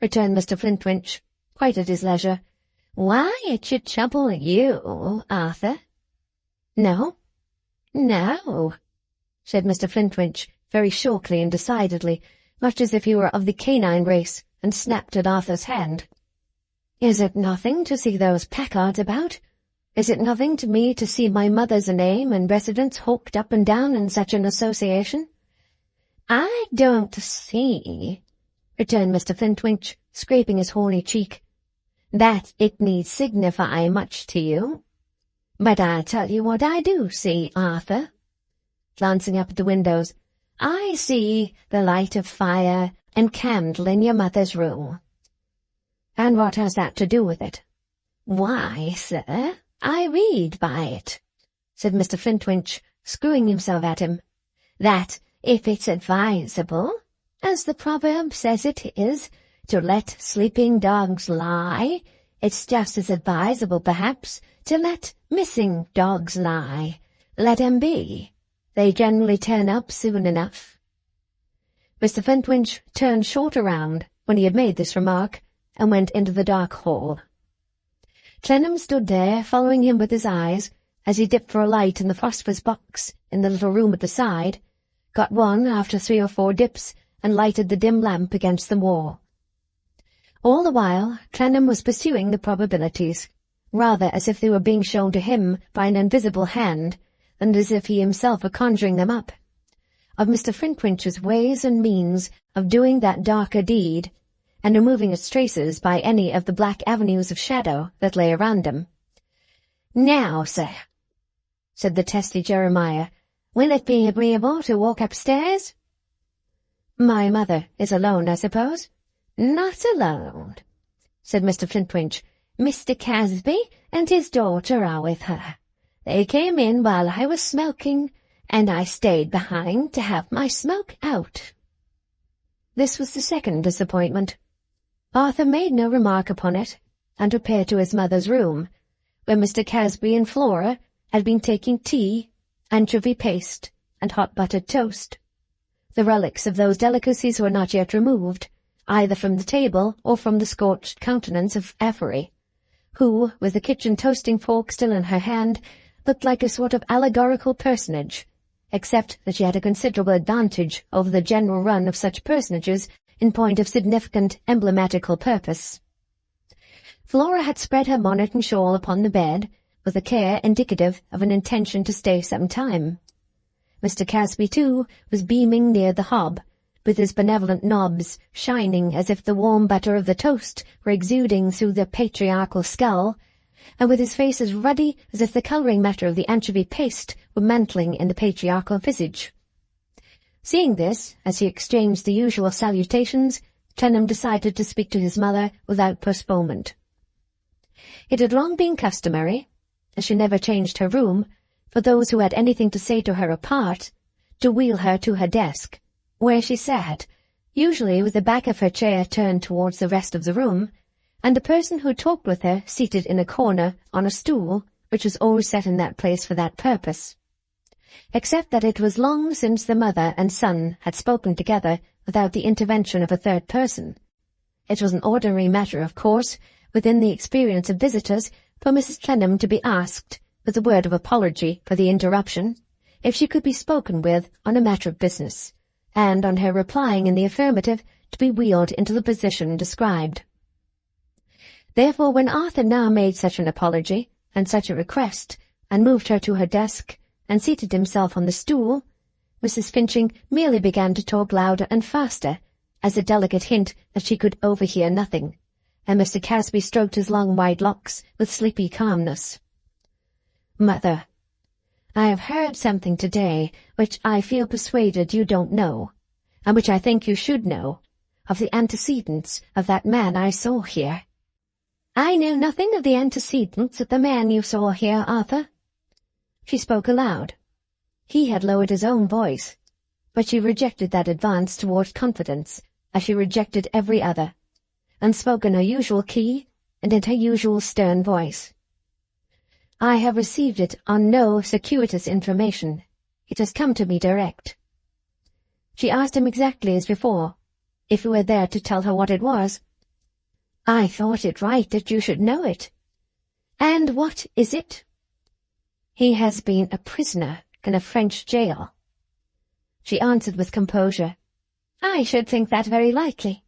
returned Mr. Flintwinch, quite at his leisure, "why it should trouble you, Arthur." "No, no," said Mr. Flintwinch, very shortly and decidedly, much as if he were of the canine race, and snapped at Arthur's hand. "Is it nothing to see those placards about? Is it nothing to me to see my mother's name and residence hawked up and down in such an association?" "I don't see," returned Mr. Flintwinch, scraping his horny cheek, "that it need signify much to you. But I'll tell you what I do see, Arthur," glancing up at the windows. "I see the light of fire and candle in your mother's room." "And what has that to do with it?" "Why, sir, I read by it," said Mr. Flintwinch, screwing himself at him, "that if it's advisable, as the proverb says it is, to let sleeping dogs lie, it's just as advisable, perhaps, to let missing dogs lie. Let 'em be. They generally turn up soon enough." Mr. Flintwinch turned short around when he had made this remark, and went into the dark hall. Clennam stood there, following him with his eyes, as he dipped for a light in the phosphorus box in the little room at the side, got one after 3 or 4 dips, and lighted the dim lamp against the wall. All the while, Clennam was pursuing the probabilities, rather as if they were being shown to him by an invisible hand, than as if he himself were conjuring them up. of Mr. Flintwinch's ways and means of doing that darker deed, and removing its traces by any of the black avenues of shadow that lay around him. "Now, sir," said the testy Jeremiah, "will it be agreeable to walk upstairs?" "My mother is alone, I suppose?" "Not alone," said Mr. Flintwinch. "Mr. Casby and his daughter are with her. They came in while I was smoking, and I stayed behind to have my smoke out." This was the second disappointment. Arthur made no remark upon it, and repaired to his mother's room, where Mr. Casby and Flora had been taking tea, anchovy paste, and hot buttered toast. The relics of those delicacies were not yet removed, either from the table or from the scorched countenance of Affery, who, with the kitchen toasting fork still in her hand, looked like a sort of allegorical personage, except that she had a considerable advantage over the general run of such personages in point of significant emblematical purpose. Flora had spread her bonnet and shawl upon the bed, with a care indicative of an intention to stay some time. Mr. Casby, too, was beaming near the hob, with his benevolent knobs shining as if the warm butter of the toast were exuding through the patriarchal skull, and with his face as ruddy as if the colouring matter of the anchovy paste were mantling in the patriarchal visage. Seeing this, as he exchanged the usual salutations, Clennam decided to speak to his mother without postponement. It had long been customary, as she never changed her room, for those who had anything to say to her apart, to wheel her to her desk, where she sat, usually with the back of her chair turned towards the rest of the room, and the person who talked with her seated in a corner on a stool, which was always set in that place for that purpose. Except that it was long since the mother and son had spoken together without the intervention of a third person. It was an ordinary matter, of course, within the experience of visitors, for Mrs. Clennam to be asked, with a word of apology for the interruption, if she could be spoken with on a matter of business, and on her replying in the affirmative, to be wheeled into the position described. Therefore, when Arthur now made such an apology, and such a request, and moved her to her desk, and seated himself on the stool, Mrs. Finching merely began to talk louder and faster, as a delicate hint that she could overhear nothing, and Mr. Casby stroked his long white locks with sleepy calmness. "Mother, I have heard something today which I feel persuaded you don't know, and which I think you should know, of the antecedents of that man I saw here." "I know nothing of the antecedents of the man you saw here, Arthur." She spoke aloud. He had lowered his own voice, but she rejected that advance towards confidence, as she rejected every other, and spoke in her usual key and in her usual stern voice. "I have received it on no circuitous information. It has come to me direct." She asked him exactly as before, if he were there to tell her what it was. "I thought it right that you should know it." "And what is it?" "He has been a prisoner in a French jail." She answered with composure, "I should think that very likely."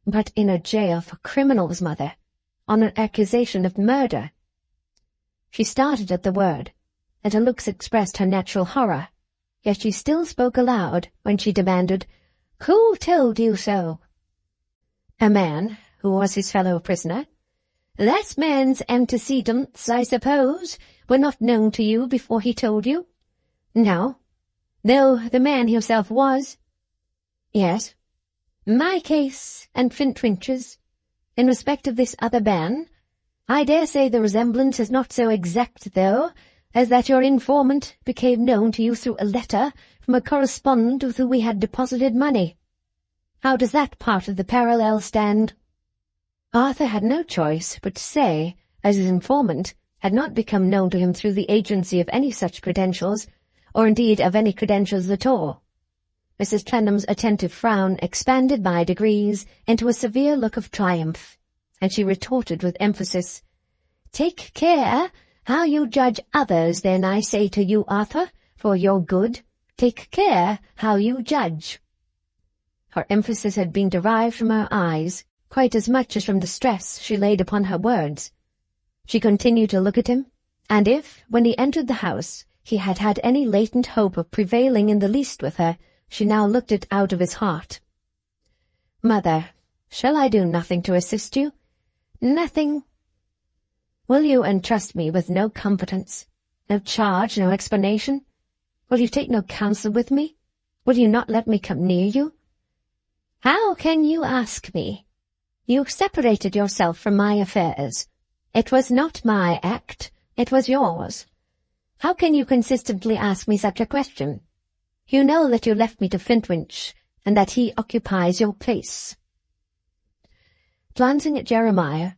"But in a jail for criminals, mother, on an accusation of murder." She started at the word, and her looks expressed her natural horror, yet she still spoke aloud when she demanded, "Who told you so?" "A man who was his fellow prisoner." "That man's antecedents, I suppose, were not known to you before he told you?" "No." "Though the man himself was?" "Yes." "My case and Flintwinch's, in respect of this other man, I dare say the resemblance is not so exact, though, as that your informant became known to you through a letter from a correspondent with whom we had deposited money. How does that part of the parallel stand?" Arthur had no choice but to say, as his informant had not become known to him through the agency of any such credentials, or indeed of any credentials at all. Mrs. Clennam's attentive frown expanded by degrees into a severe look of triumph, and she retorted with emphasis, "Take care how you judge others, then, I say to you, Arthur, for your good. Take care how you judge." Her emphasis had been derived from her eyes, quite as much as from the stress she laid upon her words. She continued to look at him, and if, when he entered the house, he had had any latent hope of prevailing in the least with her, she now looked it out of his heart. "Mother, shall I do nothing to assist you? Nothing? Will you entrust me with no confidence, no charge, no explanation? Will you take no counsel with me? Will you not let me come near you?" "How can you ask me? You separated yourself from my affairs. It was not my act, it was yours. How can you consistently ask me such a question? You know that you left me to Flintwinch, and that he occupies your place." Glancing at Jeremiah,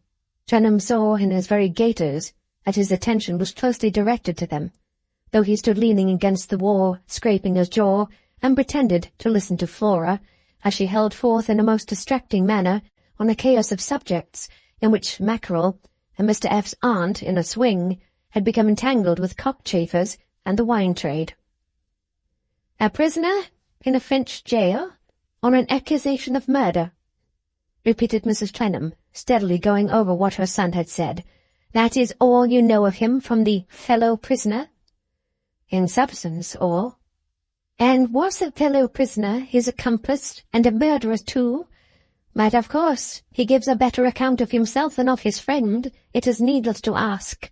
Clennam saw in his very gaiters that his attention was closely directed to them, though he stood leaning against the wall, scraping his jaw, and pretended to listen to Flora, as she held forth in a most distracting manner on a chaos of subjects in which Mackerel and Mr. F.'s aunt in a swing had become entangled with cockchafers and the wine trade. "A prisoner in a French jail on an accusation of murder," repeated Mrs. Clennam, steadily going over what her son had said. "That is all you know of him from the fellow prisoner?" "In substance, all." "And was the fellow prisoner his accomplice and a murderer too? But of course he gives a better account of himself than of his friend, it is needless to ask.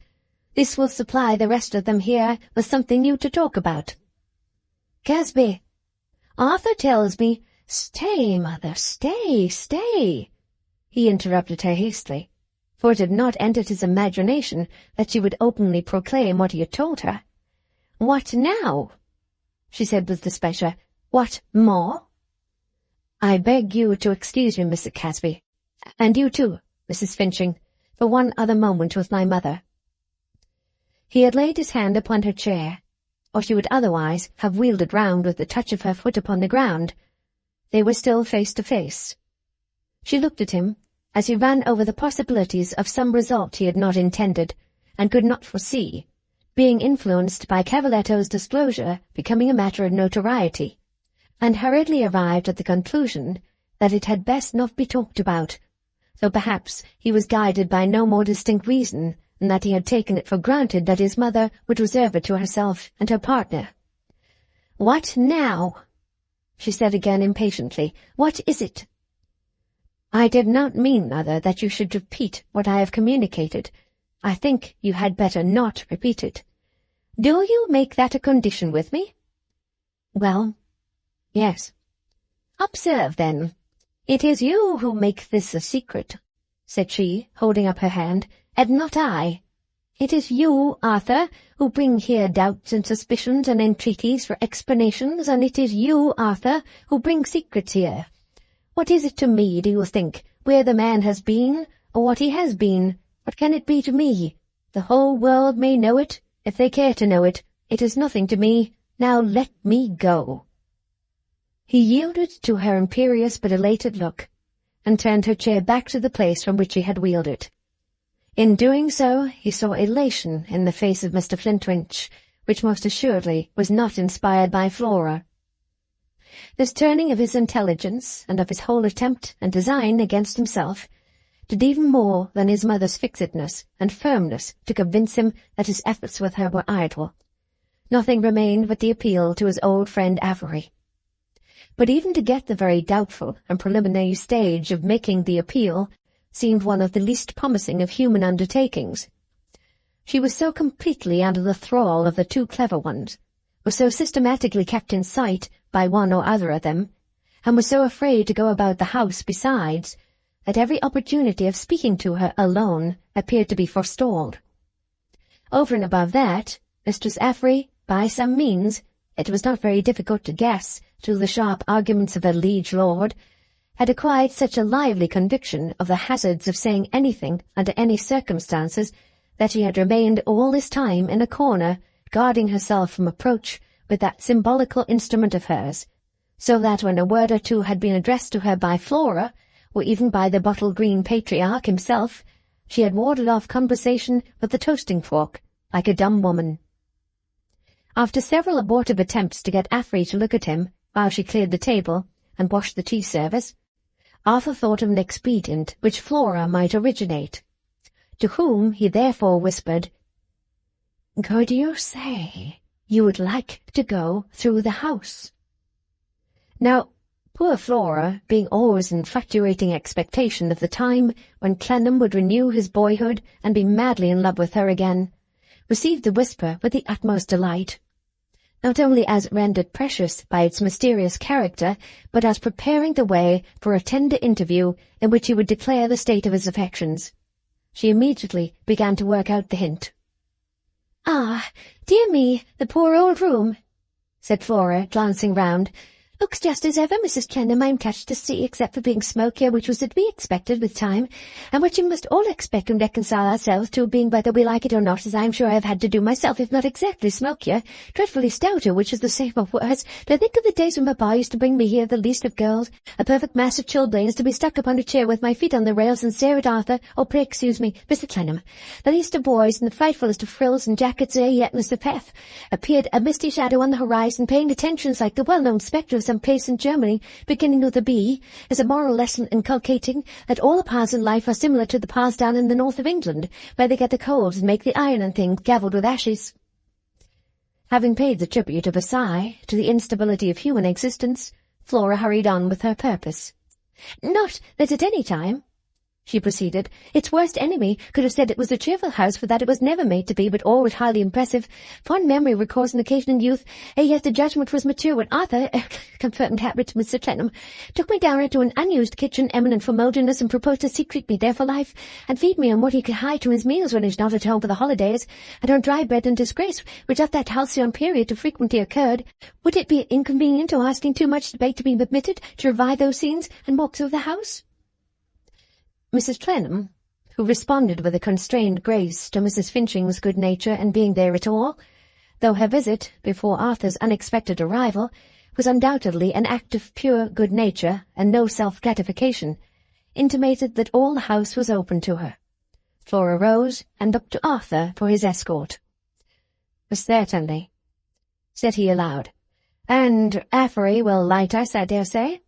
This will supply the rest of them here with something new to talk about. Casby, Arthur tells me—" "Stay, mother, stay," he interrupted her hastily, for it had not entered his imagination that she would openly proclaim what he had told her. "What now?" she said with displeasure. "What more?" "I beg you to excuse me, Mr. Casby, and you too, Mrs. Finching, for one other moment with my mother." He had laid his hand upon her chair, or she would otherwise have wheeled it round with the touch of her foot upon the ground. They were still face to face. She looked at him as he ran over the possibilities of some result he had not intended, and could not foresee, being influenced by Cavaletto's disclosure becoming a matter of notoriety, and hurriedly arrived at the conclusion that it had best not be talked about, though perhaps he was guided by no more distinct reason than that he had taken it for granted that his mother would reserve it to herself and her partner. "What now?" she said again impatiently. "What is it?" "I did not mean, mother, that you should repeat what I have communicated. I think you had better not repeat it." "Do you make that a condition with me?" "Well, yes." "Observe, then. It is you who make this a secret," said she, holding up her hand, "and not I. It is you, Arthur, who bring here doubts and suspicions and entreaties for explanations, and it is you, Arthur, who bring secrets here. What is it to me, do you think, where the man has been, or what he has been? What can it be to me? The whole world may know it, if they care to know it. It is nothing to me. Now let me go." He yielded to her imperious but elated look, and turned her chair back to the place from which he had wheeled it. In doing so, he saw elation in the face of Mr. Flintwinch, which most assuredly was not inspired by Flora. This turning of his intelligence, and of his whole attempt and design against himself, did even more than his mother's fixedness and firmness to convince him that his efforts with her were idle. Nothing remained but the appeal to his old friend Avery. But even to get the very doubtful and preliminary stage of making the appeal seemed one of the least promising of human undertakings. She was so completely under the thrall of the two clever ones, was so systematically kept in sight by one or other of them, and was so afraid to go about the house besides, that every opportunity of speaking to her alone appeared to be forestalled. Over and above that, Mistress Avery, by some means, it was not very difficult to guess, through the sharp arguments of her liege lord, had acquired such a lively conviction of the hazards of saying anything under any circumstances that she had remained all this time in a corner, guarding herself from approach with that symbolical instrument of hers, so that when a word or two had been addressed to her by Flora, or even by the bottle-green patriarch himself, she had warded off conversation with the toasting fork, like a dumb woman. After several abortive attempts to get Affery to look at him while she cleared the table and washed the tea-service, Arthur thought of an expedient which Flora might originate, to whom he therefore whispered, "Could you say you would like to go through the house." Now, poor Flora, being always in infatuating expectation of the time when Clennam would renew his boyhood and be madly in love with her again, received the whisper with the utmost delight, not only as rendered precious by its mysterious character, but as preparing the way for a tender interview in which he would declare the state of his affections. She immediately began to work out the hint. "Ah, dear me, the poor old room," said Flora, glancing round. "Looks just as ever, Mrs. Clennam, I am touched to see, except for being smokier, which was to be expected with time, and which we must all expect and reconcile ourselves to, being whether we like it or not, as I am sure I have had to do myself, if not exactly smokier, dreadfully stouter, which is the same or worse. To think of the days when Papa used to bring me here, the least of girls, a perfect mass of chilblains, to be stuck upon a chair with my feet on the rails and stare at Arthur, pray excuse me, Mr. Clennam, the least of boys, and the frightfulest of frills and jackets, yet Mr. Peth, appeared a misty shadow on the horizon, paying attentions like the well-known spectre of some place in Germany, beginning with a B, as a moral lesson inculcating that all the paths in life are similar to the paths down in the north of England, where they get the coals and make the iron and things gavelled with ashes." Having paid the tribute of a sigh to the instability of human existence, Flora hurried on with her purpose. "Not that at any time," she proceeded, "its worst enemy could have said it was a cheerful house, for that it was never made to be, but always highly impressive. Fond memory recalls an occasion in youth, yet the judgment was mature when Arthur, confirmed habit to Mr. Clennam, took me down into an unused kitchen eminent for mouldiness and proposed to secrete me there for life, and feed me on what he could hide to his meals when he was not at home for the holidays, and on dry bread and disgrace, which at that halcyon period too frequently occurred. Would it be inconvenient or asking too much to beg to be permitted to revive those scenes and walk through the house?" Mrs. Clennam, who responded with a constrained grace to Mrs. Finching's good nature and being there at all, though her visit, before Arthur's unexpected arrival, was undoubtedly an act of pure good nature and no self-gratification, intimated that all the house was open to her. Flora rose and looked to Arthur for his escort. "Certainly," said he aloud. "And Affery will light us, I dare say?"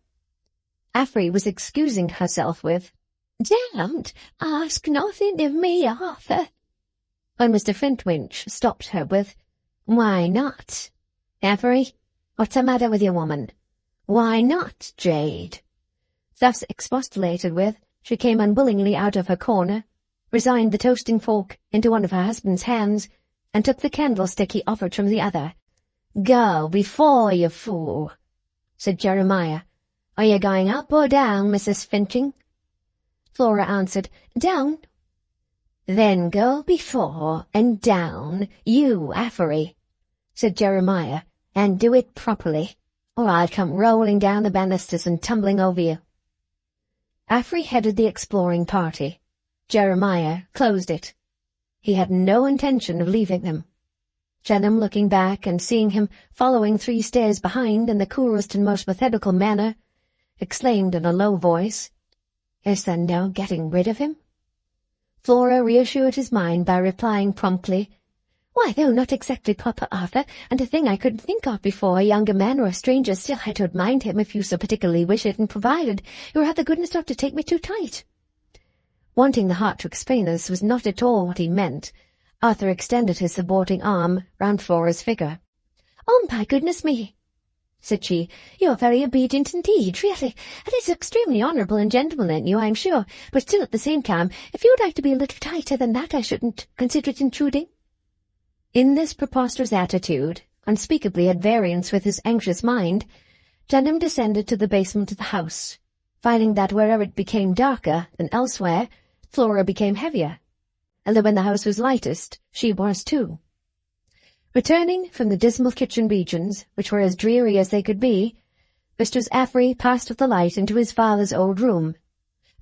Affery was excusing herself with, "Don't ask nothing of me, Arthur," when Mr. Flintwinch stopped her with, "Why not? Affery, what's the matter with your woman? Why not, Jade?" Thus expostulated with, she came unwillingly out of her corner, resigned the toasting fork into one of her husband's hands, and took the candlestick he offered from the other. "Go before, you fool," said Jeremiah. "Are you going up or down, Mrs. Finching?" Flora answered, "Down." "Then go before and down, you Affery," said Jeremiah, "and do it properly, or I'll come rolling down the banisters and tumbling over you." Affery headed the exploring party. Jeremiah closed it. He had no intention of leaving them. Clennam, looking back and seeing him following 3 stairs behind in the coolest and most methodical manner, exclaimed in a low voice, "Is there no getting rid of him?" Flora reassured his mind by replying promptly, "Why, though not exactly proper, Arthur, and a thing I couldn't think of before, a younger man or a stranger, still I don't mind him if you so particularly wish it, and provided you have the goodness not to take me too tight." Wanting the heart to explain this was not at all what he meant, Arthur extended his supporting arm round Flora's figure. "Oh, my goodness me," said she, "you are very obedient indeed, really. It is extremely honourable and gentlemanly in you, I am sure, but still at the same time, if you would like to be a little tighter than that, I shouldn't consider it intruding." In this preposterous attitude, unspeakably at variance with his anxious mind, Clennam descended to the basement of the house, finding that wherever it became darker than elsewhere, Flora became heavier, and that when the house was lightest, she was too. Returning from the dismal kitchen regions, which were as dreary as they could be, Mistress Affery passed with the light into his father's old room,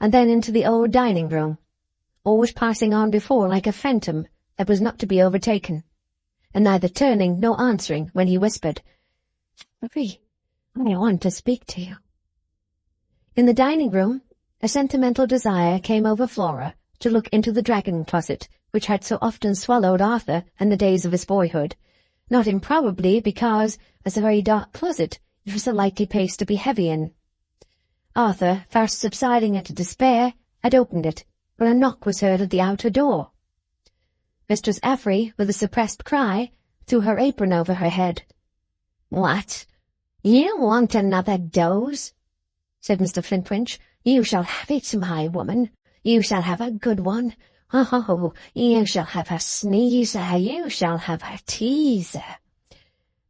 and then into the old dining-room, always passing on before like a phantom that was not to be overtaken, and neither turning nor answering when he whispered, "Affery, I want to speak to you." In the dining-room, a sentimental desire came over Flora to look into the dragon-closet which had so often swallowed Arthur in the days of his boyhood, not improbably because, as a very dark closet, it was a likely place to be heavy in. Arthur, fast subsiding into despair, had opened it, when a knock was heard at the outer door. Mistress Affery, with a suppressed cry, threw her apron over her head. "What? You want another dose?" said Mr. Flintwinch. "You shall have it, my woman. You shall have a good one. Oh, you shall have a sneezer. You shall have a teaser.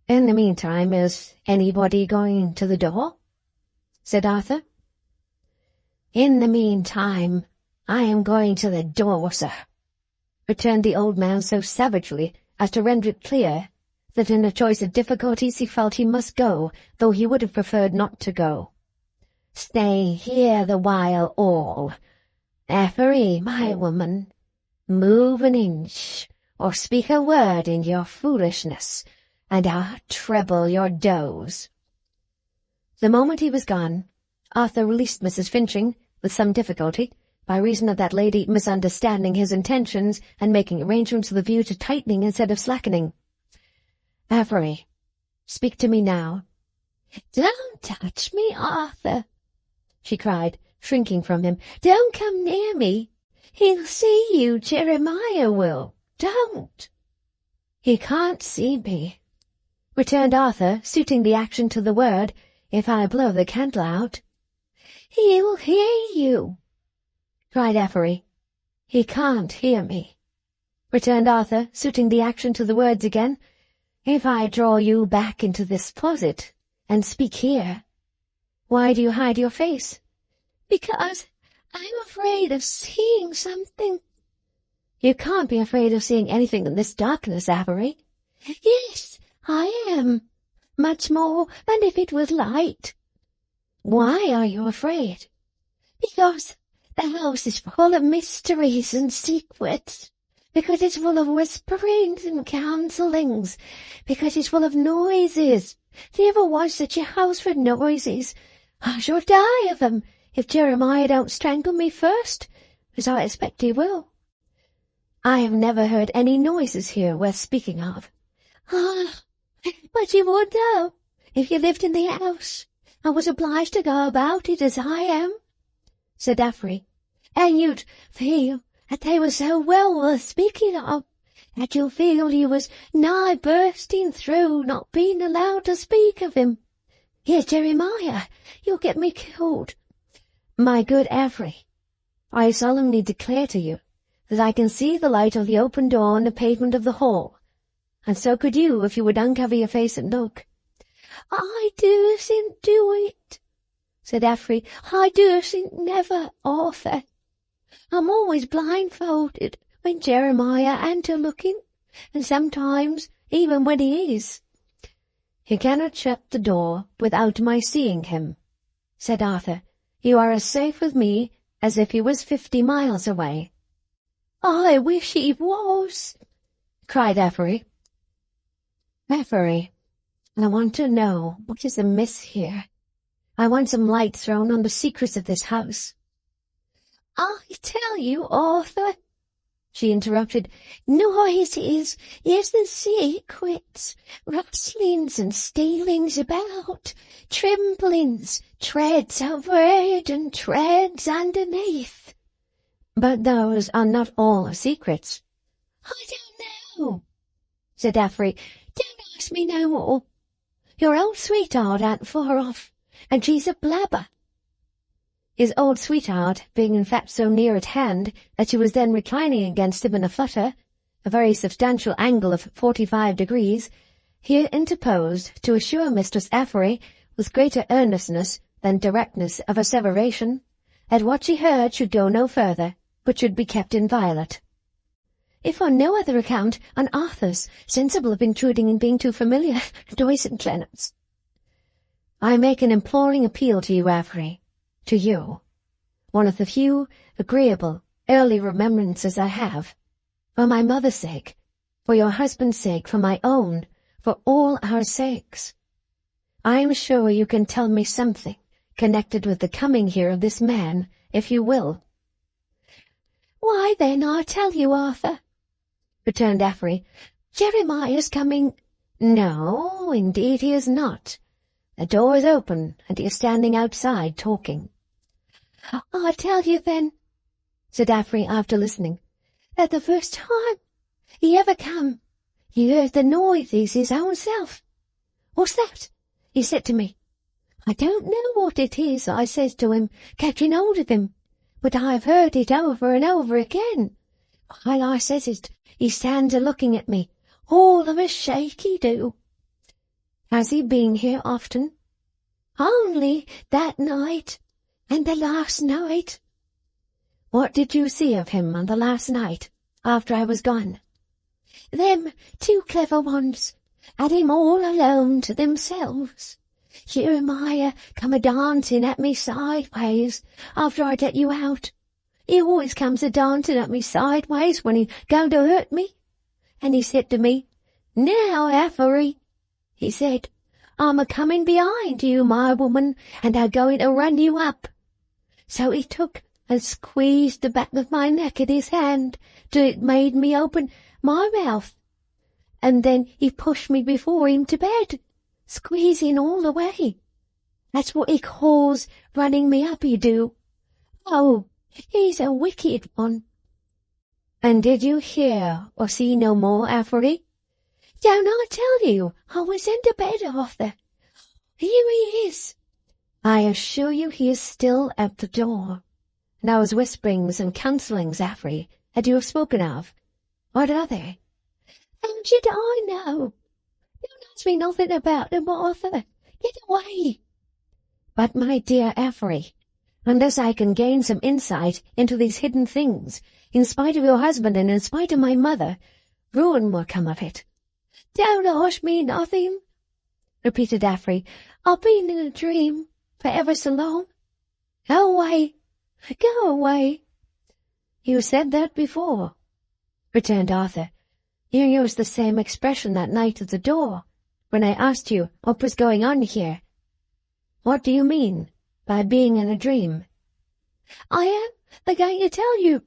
In the meantime, is anybody going to the door?" said Arthur. "In the meantime, I am going to the door, sir," returned the old man so savagely as to render it clear that in a choice of difficulties he felt he must go, though he would have preferred not to go. "Stay here the while all. Effery, my woman, move an inch, or speak a word in your foolishness, and I'll treble your dose." The moment he was gone, Arthur released Mrs. Finching, with some difficulty, by reason of that lady misunderstanding his intentions and making arrangements with a view to tightening instead of slackening. "Effery, speak to me now." "Don't touch me, Arthur," she cried, shrinking from him. "Don't come near me. He'll see you, Jeremiah will. Don't." "He can't see me," returned Arthur, suiting the action to the word, "if I blow the candle out." "He'll hear you," cried Effery. "He can't hear me," returned Arthur, suiting the action to the words again, "if I draw you back into this closet and speak here." "Why do you hide your face?" "Because I'm afraid of seeing something." "You can't be afraid of seeing anything in this darkness, Effery." "Yes, I am. Much more than if it was light." "Why are you afraid?" "Because the house is full of mysteries and secrets. Because it's full of whisperings and counsellings. Because it's full of noises. There ever was such a house for noises. I shall die of 'em if Jeremiah don't strangle me first, as I expect he will." "I have never heard any noises here worth speaking of." "Ah, but you would know, if you lived in the house, and was obliged to go about it as I am," said Effery, "and you'd feel that they were so well worth speaking of, that you'll feel you was nigh bursting through not being allowed to speak of him. Here's Jeremiah, you'll get me killed." "My good Effery, I solemnly declare to you that I can see the light of the open door on the pavement of the hall, and so could you if you would uncover your face and look." "I dursn't do it," said Effery. "I dursn't never, Arthur. I'm always blindfolded when Jeremiah ain't a-looking, and sometimes even when he is." "He cannot shut the door without my seeing him," said Arthur. "You are as safe with me as if he was 50 miles away." "I wish he was," cried Effery. "Effery, I want to know what is amiss here. I want some light thrown on the secrets of this house." "I tell you, Arthur," she interrupted, "noises isn't secrets, rustlings and stealings about, tremblings, treads overhead and treads underneath." "But those are not all secrets." "I don't know," said Effery. "Don't ask me no more. Your old sweetheart ain't far off, and she's a blabber." His old sweetheart being in fact so near at hand that she was then reclining against him in a flutter, a very substantial angle of 45 degrees, he interposed to assure Mistress Effery, with greater earnestness than directness of asseveration, that what she heard should go no further, but should be kept inviolate. If on no other account, on Arthur's, sensible of intruding and being too familiar to his Clennam's. "I make an imploring appeal to you, Effery, to you, one of the few agreeable, early remembrances I have, for my mother's sake, for your husband's sake, for my own, for all our sakes. I am sure you can tell me something connected with the coming here of this man, if you will." "Why, then, I'll tell you, Arthur," returned Effery. "Jeremiah's coming—" "No, indeed he is not. The door is open, and he is standing outside talking." "I'll tell you, then," said Effery after listening, "that the first time he ever come, he heard the noises his own self. "What's that?" he said to me. "I don't know what it is," I says to him, catching hold of him, "but I've heard it over and over again." While I says it, he stands a-looking at me, all of a shake he do. "Has he been here often?" "Only that night, and the last night." "What did you see of him on the last night, after I was gone?" "Them two clever ones had him all alone to themselves. Jeremiah come a-dancing at me sideways after I'd let you out. He always comes a-dancing at me sideways when he going to hurt me. And he said to me, 'Now, Affery,' he said, 'I'm a-coming behind you, my woman, and I'm going to run you up.' So he took and squeezed the back of my neck in his hand till it made me open my mouth. And then he pushed me before him to bed, squeezing all the way. That's what he calls running me up, he do. Oh, he's a wicked one." "And did you hear or see no more, Affery?" "Don't I tell you I was in the bed, Arthur? Here he is." "I assure you he is still at the door. And those whisperings and counsellings, Affery, that you have spoken of, what are they?" "How should I know? Don't ask me nothing about them, Arthur. Get away." "But, my dear Affery, unless I can gain some insight into these hidden things, in spite of your husband and in spite of my mother, ruin will come of it." "Don't ask me nothing," repeated Affery. "I've been in a dream for ever so long. Go away, go away." "You said that before," returned Arthur. "You used the same expression that night at the door, when I asked you what was going on here. What do you mean by being in a dream?" "I am going to tell you.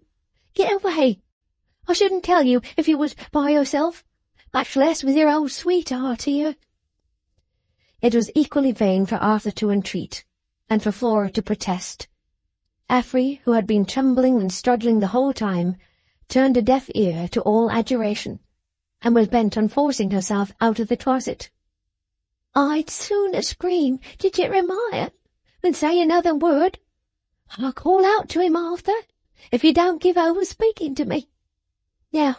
Get away. I shouldn't tell you if you was by yourself, much less with your old sweetheart here." It was equally vain for Arthur to entreat, and for Flora to protest. Affery, who had been trembling and struggling the whole time, turned a deaf ear to all adjuration, and was bent on forcing herself out of the closet. "I'd sooner scream to Jeremiah than say another word. I'll call out to him, Arthur, if you don't give over speaking to me. Now,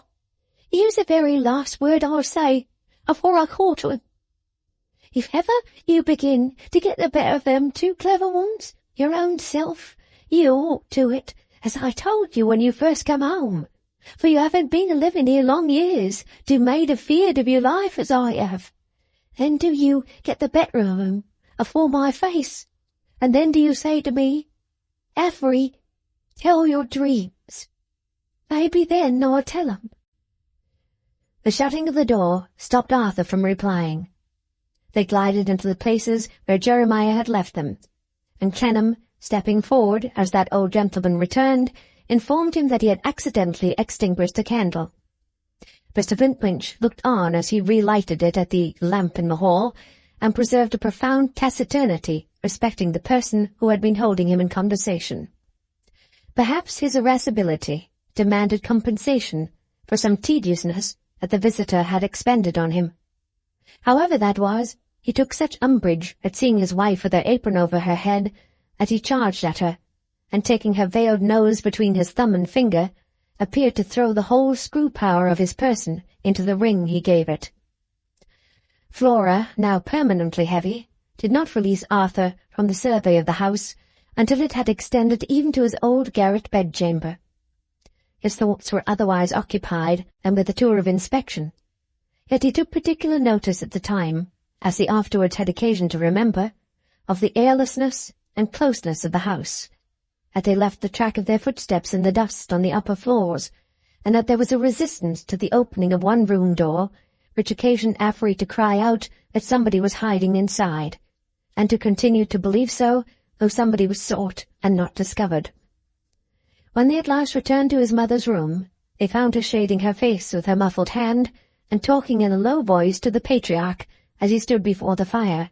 here's the very last word I'll say afore I call to him. If ever you begin to get the better of them two clever ones, your own self, you ought to it, as I told you when you first come home, for you haven't been a-living here long years to made afeard of your life as I have. Then do you get the better of 'em afore my face, and then do you say to me, 'Affery, tell your dreams.' Maybe then I'll tell 'em." The shutting of the door stopped Arthur from replying. They glided into the places where Jeremiah had left them, and Clennam, stepping forward as that old gentleman returned, informed him that he had accidentally extinguished a candle. Mr. Flintwinch looked on as he relighted it at the lamp in the hall, and preserved a profound taciturnity respecting the person who had been holding him in conversation. Perhaps his irascibility demanded compensation for some tediousness that the visitor had expended on him. However that was, he took such umbrage at seeing his wife with her apron over her head that he charged at her, and taking her veiled nose between his thumb and finger, appeared to throw the whole screw-power of his person into the ring he gave it. Flora, now permanently heavy, did not release Arthur from the survey of the house until it had extended even to his old garret bedchamber. His thoughts were otherwise occupied than with a tour of inspection, yet he took particular notice at the time, as he afterwards had occasion to remember, of the airlessness and closeness of the house, that they left the track of their footsteps in the dust on the upper floors, and that there was a resistance to the opening of one room door, which occasioned Affery to cry out that somebody was hiding inside, and to continue to believe so, though somebody was sought and not discovered. When they at last returned to his mother's room, they found her shading her face with her muffled hand, and talking in a low voice to the patriarch as he stood before the fire,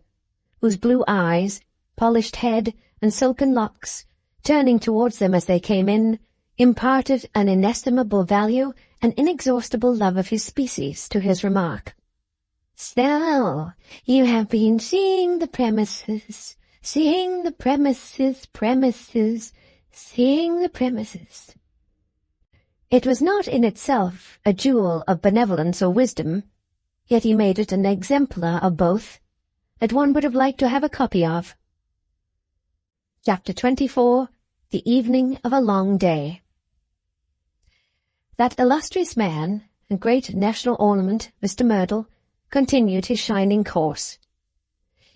whose blue eyes, polished head, and silken locks, turning towards them as they came in, imparted an inestimable value an inexhaustible love of his species, to his remark, "So, you have been seeing the premises, seeing the premises, seeing the premises." It was not in itself a jewel of benevolence or wisdom, yet he made it an exemplar of both, that one would have liked to have a copy of. Chapter 24. The Evening of a Long Day. That illustrious man and great national ornament, Mr. Merdle, continued his shining course.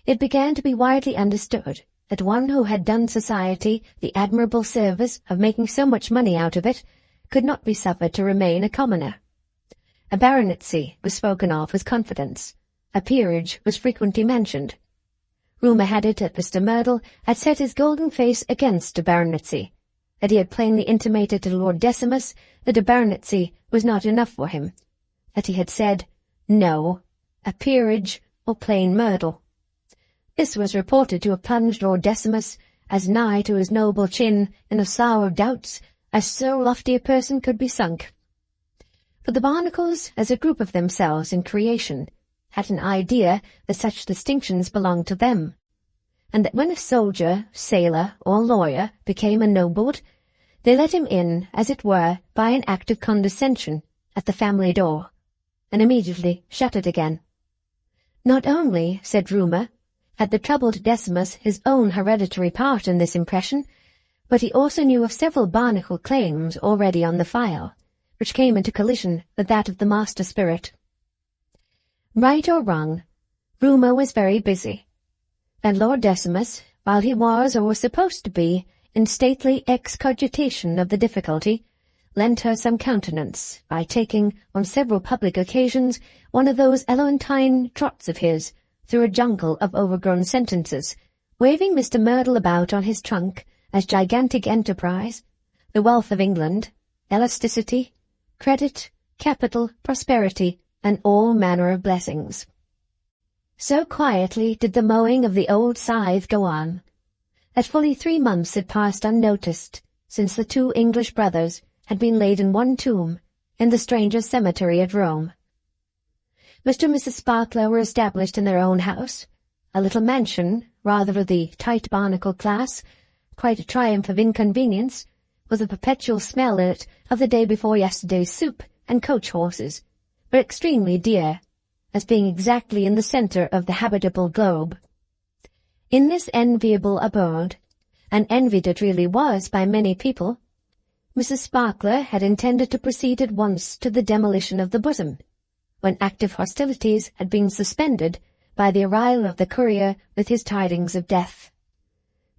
It began to be widely understood that one who had done society the admirable service of making so much money out of it could not be suffered to remain a commoner. A baronetcy was spoken of with confidence. A peerage was frequently mentioned. Rumour had it that Mr. Merdle had set his golden face against a baronetcy, that he had plainly intimated to Lord Decimus that a baronetcy was not enough for him, that he had said, "No, a peerage or plain Merdle." This was reported to have plunged Lord Decimus as nigh to his noble chin in a slough of doubts as so lofty a person could be sunk. For the Barnacles, as a group of themselves in creation, had an idea that such distinctions belonged to them, and that when a soldier, sailor, or lawyer became ennobled, they let him in, as it were, by an act of condescension, at the family door, and immediately shut it again. Not only, said rumour, had the troubled Decimus his own hereditary part in this impression, but he also knew of several Barnacle claims already on the file, which came into collision with that of the master spirit. Right or wrong, rumour was very busy, and Lord Decimus, while he was, or was supposed to be, in stately excogitation of the difficulty, lent her some countenance by taking, on several public occasions, one of those elephantine trots of his through a jungle of overgrown sentences, waving Mr. Merdle about on his trunk as gigantic enterprise, the wealth of England, elasticity, credit, capital, prosperity, and all manner of blessings. So quietly did the mowing of the old scythe go on, that fully 3 months had passed unnoticed since the 2 English brothers had been laid in one tomb in the strangers' cemetery at Rome. Mr. and Mrs. Sparkler were established in their own house, a little mansion, rather of the tight Barnacle class, quite a triumph of inconvenience, with a perpetual smell in it of the day before yesterday's soup and coach-horses, but extremely dear, as being exactly in the centre of the habitable globe. In this enviable abode, and envied it really was by many people, Mrs. Sparkler had intended to proceed at once to the demolition of the bosom, when active hostilities had been suspended by the arrival of the courier with his tidings of death.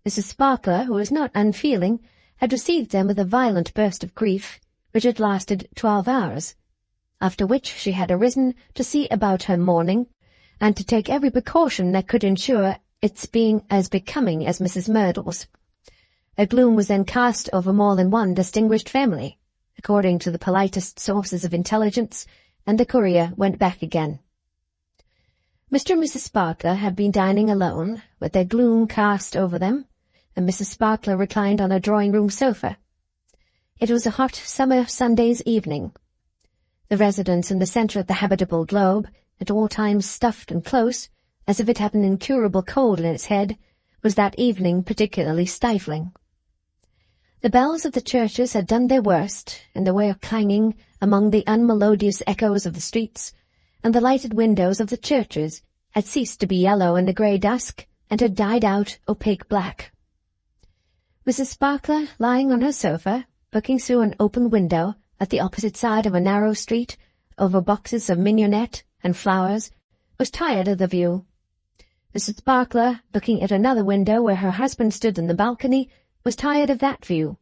Mrs. Sparkler, who was not unfeeling, had received them with a violent burst of grief, which had lasted 12 hours, after which she had arisen to see about her mourning, and to take every precaution that could ensure its being as becoming as Mrs. Merdle's. A gloom was then cast over more than one distinguished family, according to the politest sources of intelligence, and the courier went back again. Mr. and Mrs. Sparkler had been dining alone, with their gloom cast over them, and Mrs. Sparkler reclined on a drawing-room sofa. It was a hot summer Sunday's evening. The residence in the centre of the habitable globe, at all times stuffed and close, as if it had an incurable cold in its head, was that evening particularly stifling. The bells of the churches had done their worst in the way of clanging among the unmelodious echoes of the streets, and the lighted windows of the churches had ceased to be yellow in the grey dusk, and had died out opaque black. Mrs. Sparkler, lying on her sofa, looking through an open window at the opposite side of a narrow street, over boxes of mignonette and flowers, was tired of the view. Mrs. Sparkler, looking at another window where her husband stood in the balcony, was tired of that view.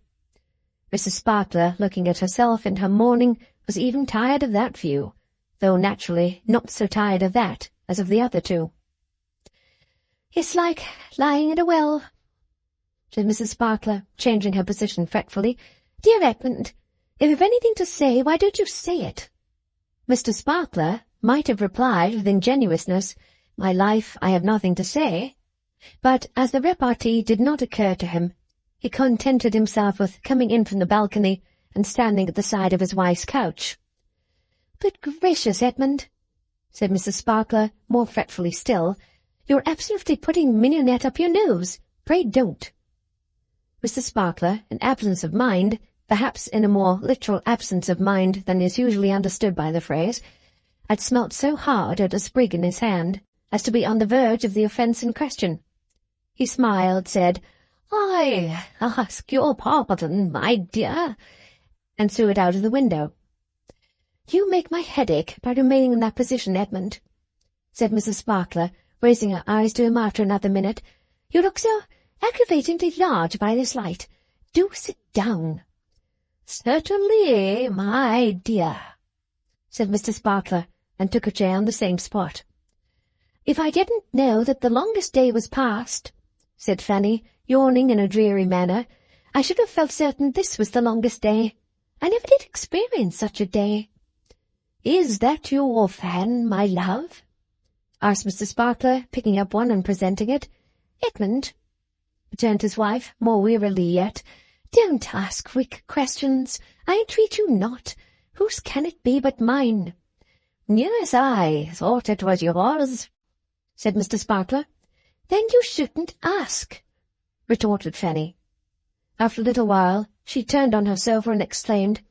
Mrs. Sparkler, looking at herself in her mourning, was even tired of that view, though naturally not so tired of that as of the other 2. "It's like lying in a well," said Mrs. Sparkler, changing her position fretfully. "Dear Edmund, if you've anything to say, why don't you say it?" Mr. Sparkler might have replied with ingenuousness, "My life, I have nothing to say," but as the repartee did not occur to him, he contented himself with coming in from the balcony and standing at the side of his wife's couch, "Good gracious, Edmund," said Mrs. Sparkler, more fretfully still, "you're absolutely putting mignonette up your nose. Pray don't." Mr. Sparkler, in absence of mind, perhaps in a more literal absence of mind than is usually understood by the phrase, had smelt so hard at a sprig in his hand as to be on the verge of the offence in question. He smiled, said, "I ask your pardon, my dear," and threw it out of the window. "You make my head ache by remaining in that position, Edmund," said Mrs. Sparkler, raising her eyes to him after another minute. "You look so aggravatingly large by this light. Do sit down." "Certainly, my dear," said Mr. Sparkler, and took a chair on the same spot. "If I didn't know that the longest day was past," said Fanny, yawning in a dreary manner, "I should have felt certain this was the longest day. I never did experience such a day." "Is that your fan, my love?" asked Mr. Sparkler, picking up one and presenting it. "Edmund," returned his wife, more wearily yet, "don't ask quick questions. I entreat you not. Whose can it be but mine?" "Yes, I thought it was yours," said Mr. Sparkler. "Then you shouldn't ask," retorted Fanny. After a little while she turned on her sofa and exclaimed,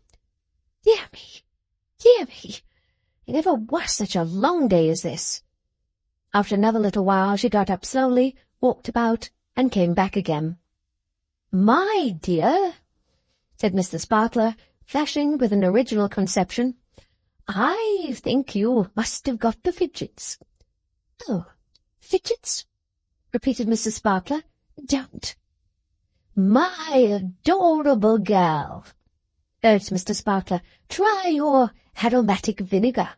"Dear me, dear me, it never was such a long day as this." After another little while she got up slowly, walked about, and came back again. "My dear," said Mr. Sparkler, flashing with an original conception, "I think you must have got the fidgets." "Oh, fidgets?" repeated Mrs. Sparkler. "Don't." "My adorable girl," urged Mr. Sparkler, "try your aromatic vinegar.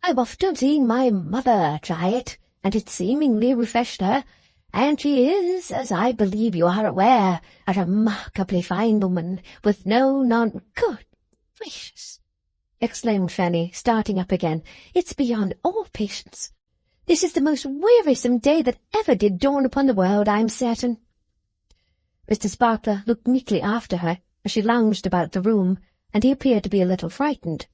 I've often seen my mother try it, and it seemingly refreshed her, and she is, as I believe you are aware, a remarkably fine woman, with no Good gracious!" exclaimed Fanny, starting up again. "It's beyond all patience. This is the most wearisome day that ever did dawn upon the world, I'm certain." Mr. Sparkler looked meekly after her as she lounged about the room, and he appeared to be a little frightened.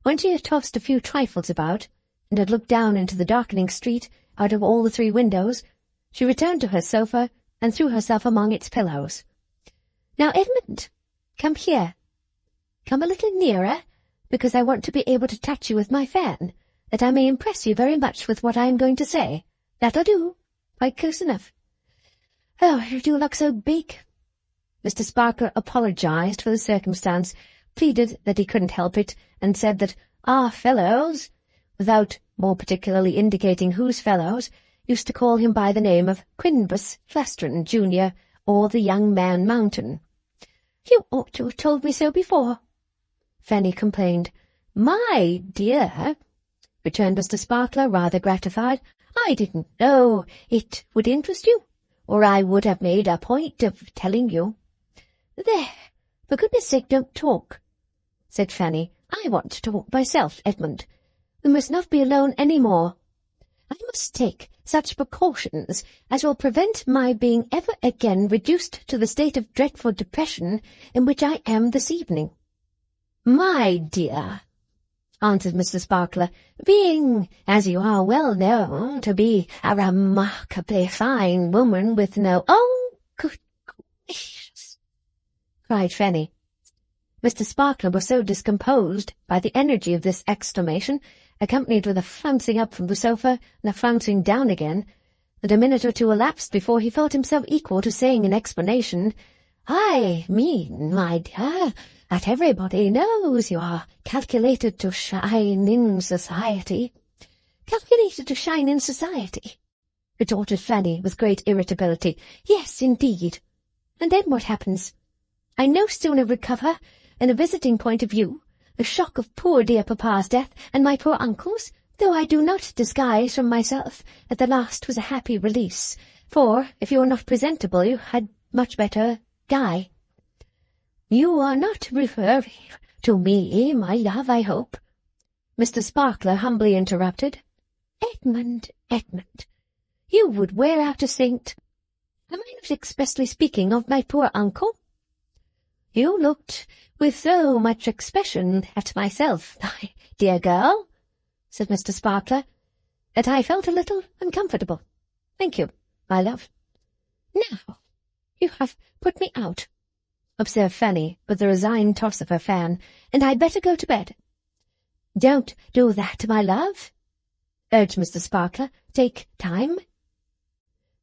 When she had tossed a few trifles about, and had looked down into the darkening street out of all the 3 windows, she returned to her sofa and threw herself among its pillows. "Now, Edmund, come here. Come a little nearer, because I want to be able to touch you with my fan, that I may impress you very much with what I am going to say. That'll do. Quite close enough. Oh, you do look so big." Mr. Sparkler apologized for the circumstance, pleaded that he couldn't help it, and said that our fellows, without more particularly indicating whose fellows, used to call him by the name of Quinbus Flastron, Jr., or the Young Man Mountain. "You ought to have told me so before," Fanny complained. "My dear," returned Mr. Sparkler, rather gratified, "I didn't know it would interest you, or I would have made a point of telling you." "There, for goodness sake don't talk," said Fanny. "I want to talk myself, Edmund. We must not be alone any more. I must take such precautions as will prevent my being ever again reduced to the state of dreadful depression in which I am this evening." "My dear," answered Mr. Sparkler, "being, as you are well known, to be a remarkably fine woman with no—" "Oh, good gracious!" cried Fanny. Mr. Sparkler was so discomposed by the energy of this exclamation, accompanied with a flouncing up from the sofa and a flouncing down again, that a minute or two elapsed before he felt himself equal to saying in explanation, "I mean, my dear, that everybody knows you are calculated to shine in society." "Calculated to shine in society?" retorted Fanny with great irritability. "Yes, indeed. And then what happens? I no sooner recover, in a visiting point of view, the shock of poor dear papa's death and my poor uncle's, though I do not disguise from myself that the last was a happy release, for if you are not presentable you had much better die." "You are not referring to me, my love, I hope?" Mr. Sparkler humbly interrupted. Edmund, you would wear out a saint. Am I not expressly speaking of my poor uncle?" You looked with so much expression at myself, my dear girl, said Mr. Sparkler, that I felt a little uncomfortable. Thank you, my love. Now, you have put me out, observed Fanny, with a resigned toss of her fan, and I'd better go to bed. Don't do that, my love, urged Mr. Sparkler. Take time.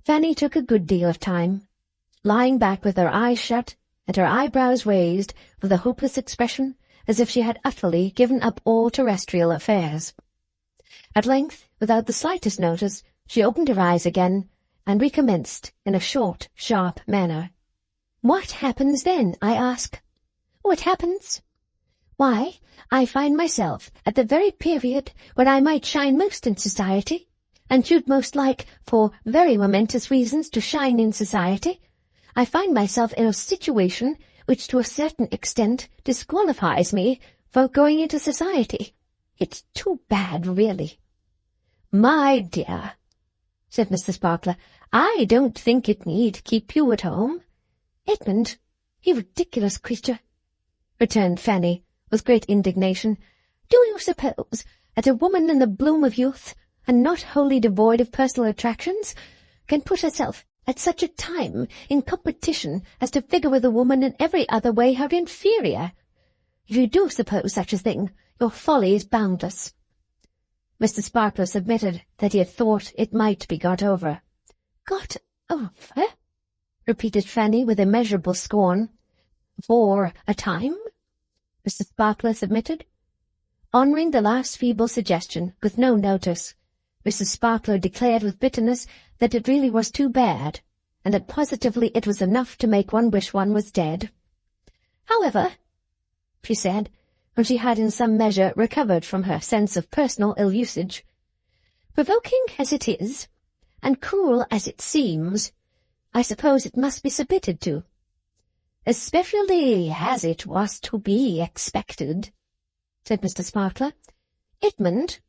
Fanny took a good deal of time, lying back with her eyes shut and her eyebrows raised with a hopeless expression, as if she had utterly given up all terrestrial affairs. At length, without the slightest notice, she opened her eyes again, and recommenced in a short, sharp manner. What happens then, I ask? What happens? Why, I find myself at the very period when I might shine most in society, and should most like, for very momentous reasons, to shine in society. I find myself in a situation which to a certain extent disqualifies me for going into society. It's too bad, really. My dear, said Mr. Sparkler, I don't think it need keep you at home. Edmund, you ridiculous creature, returned Fanny, with great indignation. Do you suppose that a woman in the bloom of youth, and not wholly devoid of personal attractions, can put herself at such a time in competition as to figure with a woman in every other way her inferior? If you do suppose such a thing, your folly is boundless. Mr. Sparkler submitted that he had thought it might be got over. Got over? Repeated Fanny with immeasurable scorn. For a time? Mr. Sparkler submitted. Honouring the last feeble suggestion with no notice, Mrs. Sparkler declared with bitterness that it really was too bad, and that positively it was enough to make one wish one was dead. However, she said, when she had in some measure recovered from her sense of personal ill-usage, provoking as it is, and cruel as it seems, I suppose it must be submitted to, especially as it was to be expected, said Mr. Sparkler. Edmund,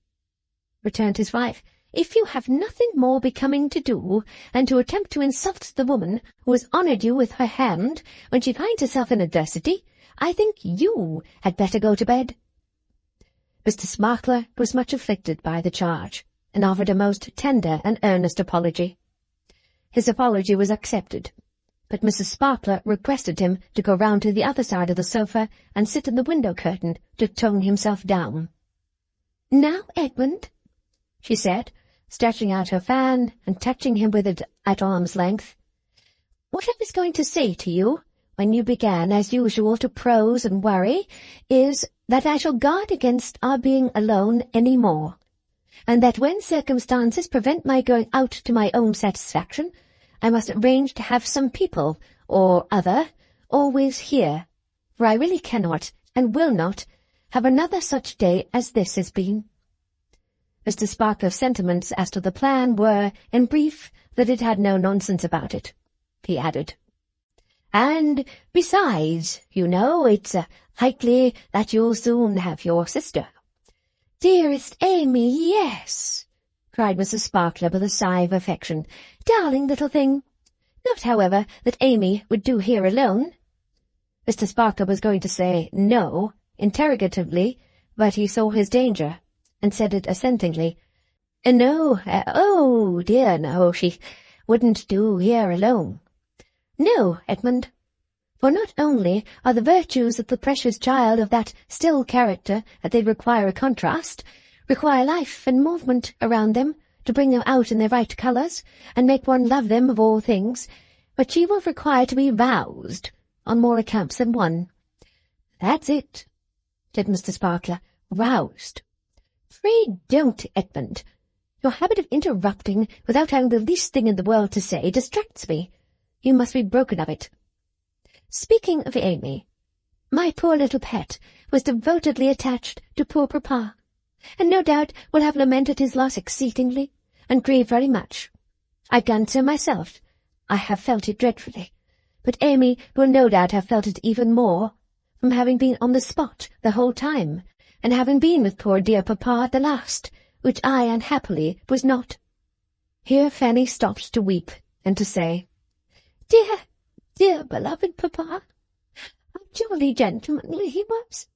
returned his wife, if you have nothing more becoming to do than to attempt to insult the woman who has honoured you with her hand when she finds herself in adversity, I think you had better go to bed. Mr. Sparkler was much afflicted by the charge, and offered a most tender and earnest apology. His apology was accepted, but Mrs. Sparkler requested him to go round to the other side of the sofa and sit in the window curtain to tone himself down. Now, Edmund, she said, stretching out her fan and touching him with it at arm's length, what I was going to say to you, when you began, as usual, to prose and worry, is that I shall guard against our being alone any more, and that when circumstances prevent my going out to my own satisfaction, I must arrange to have some people, or other, always here, for I really cannot, and will not, have another such day as this has been. Mr. Sparkler's sentiments as to the plan were, in brief, that it had no nonsense about it, he added. And, besides, you know, it's likely that you'll soon have your sister. Dearest Amy, yes, cried Mrs. Sparkler with a sigh of affection. Darling little thing. Not, however, that Amy would do here alone. Mr. Sparkler was going to say no, interrogatively, but he saw his danger, and said it assentingly. No, oh dear no, she wouldn't do here alone. No, Edmund, for not only are the virtues of the precious child of that still character that they require a contrast, require life and movement around them to bring them out in their right colours, and make one love them of all things, but she will require to be roused on more accounts than one. That's it, said Mr. Sparkler, roused. Pray don't, Edmund. Your habit of interrupting without having the least thing in the world to say distracts me. You must be broken of it. Speaking of Amy, my poor little pet was devotedly attached to poor papa, and no doubt will have lamented his loss exceedingly, and grieved very much. I've done so myself. I have felt it dreadfully, but Amy will no doubt have felt it even more, from having been on the spot the whole time, and having been with poor dear papa at the last, which I unhappily was not. Here Fanny stopped to weep, and to say, Dear, dear beloved papa, how jolly gentlemanly he was.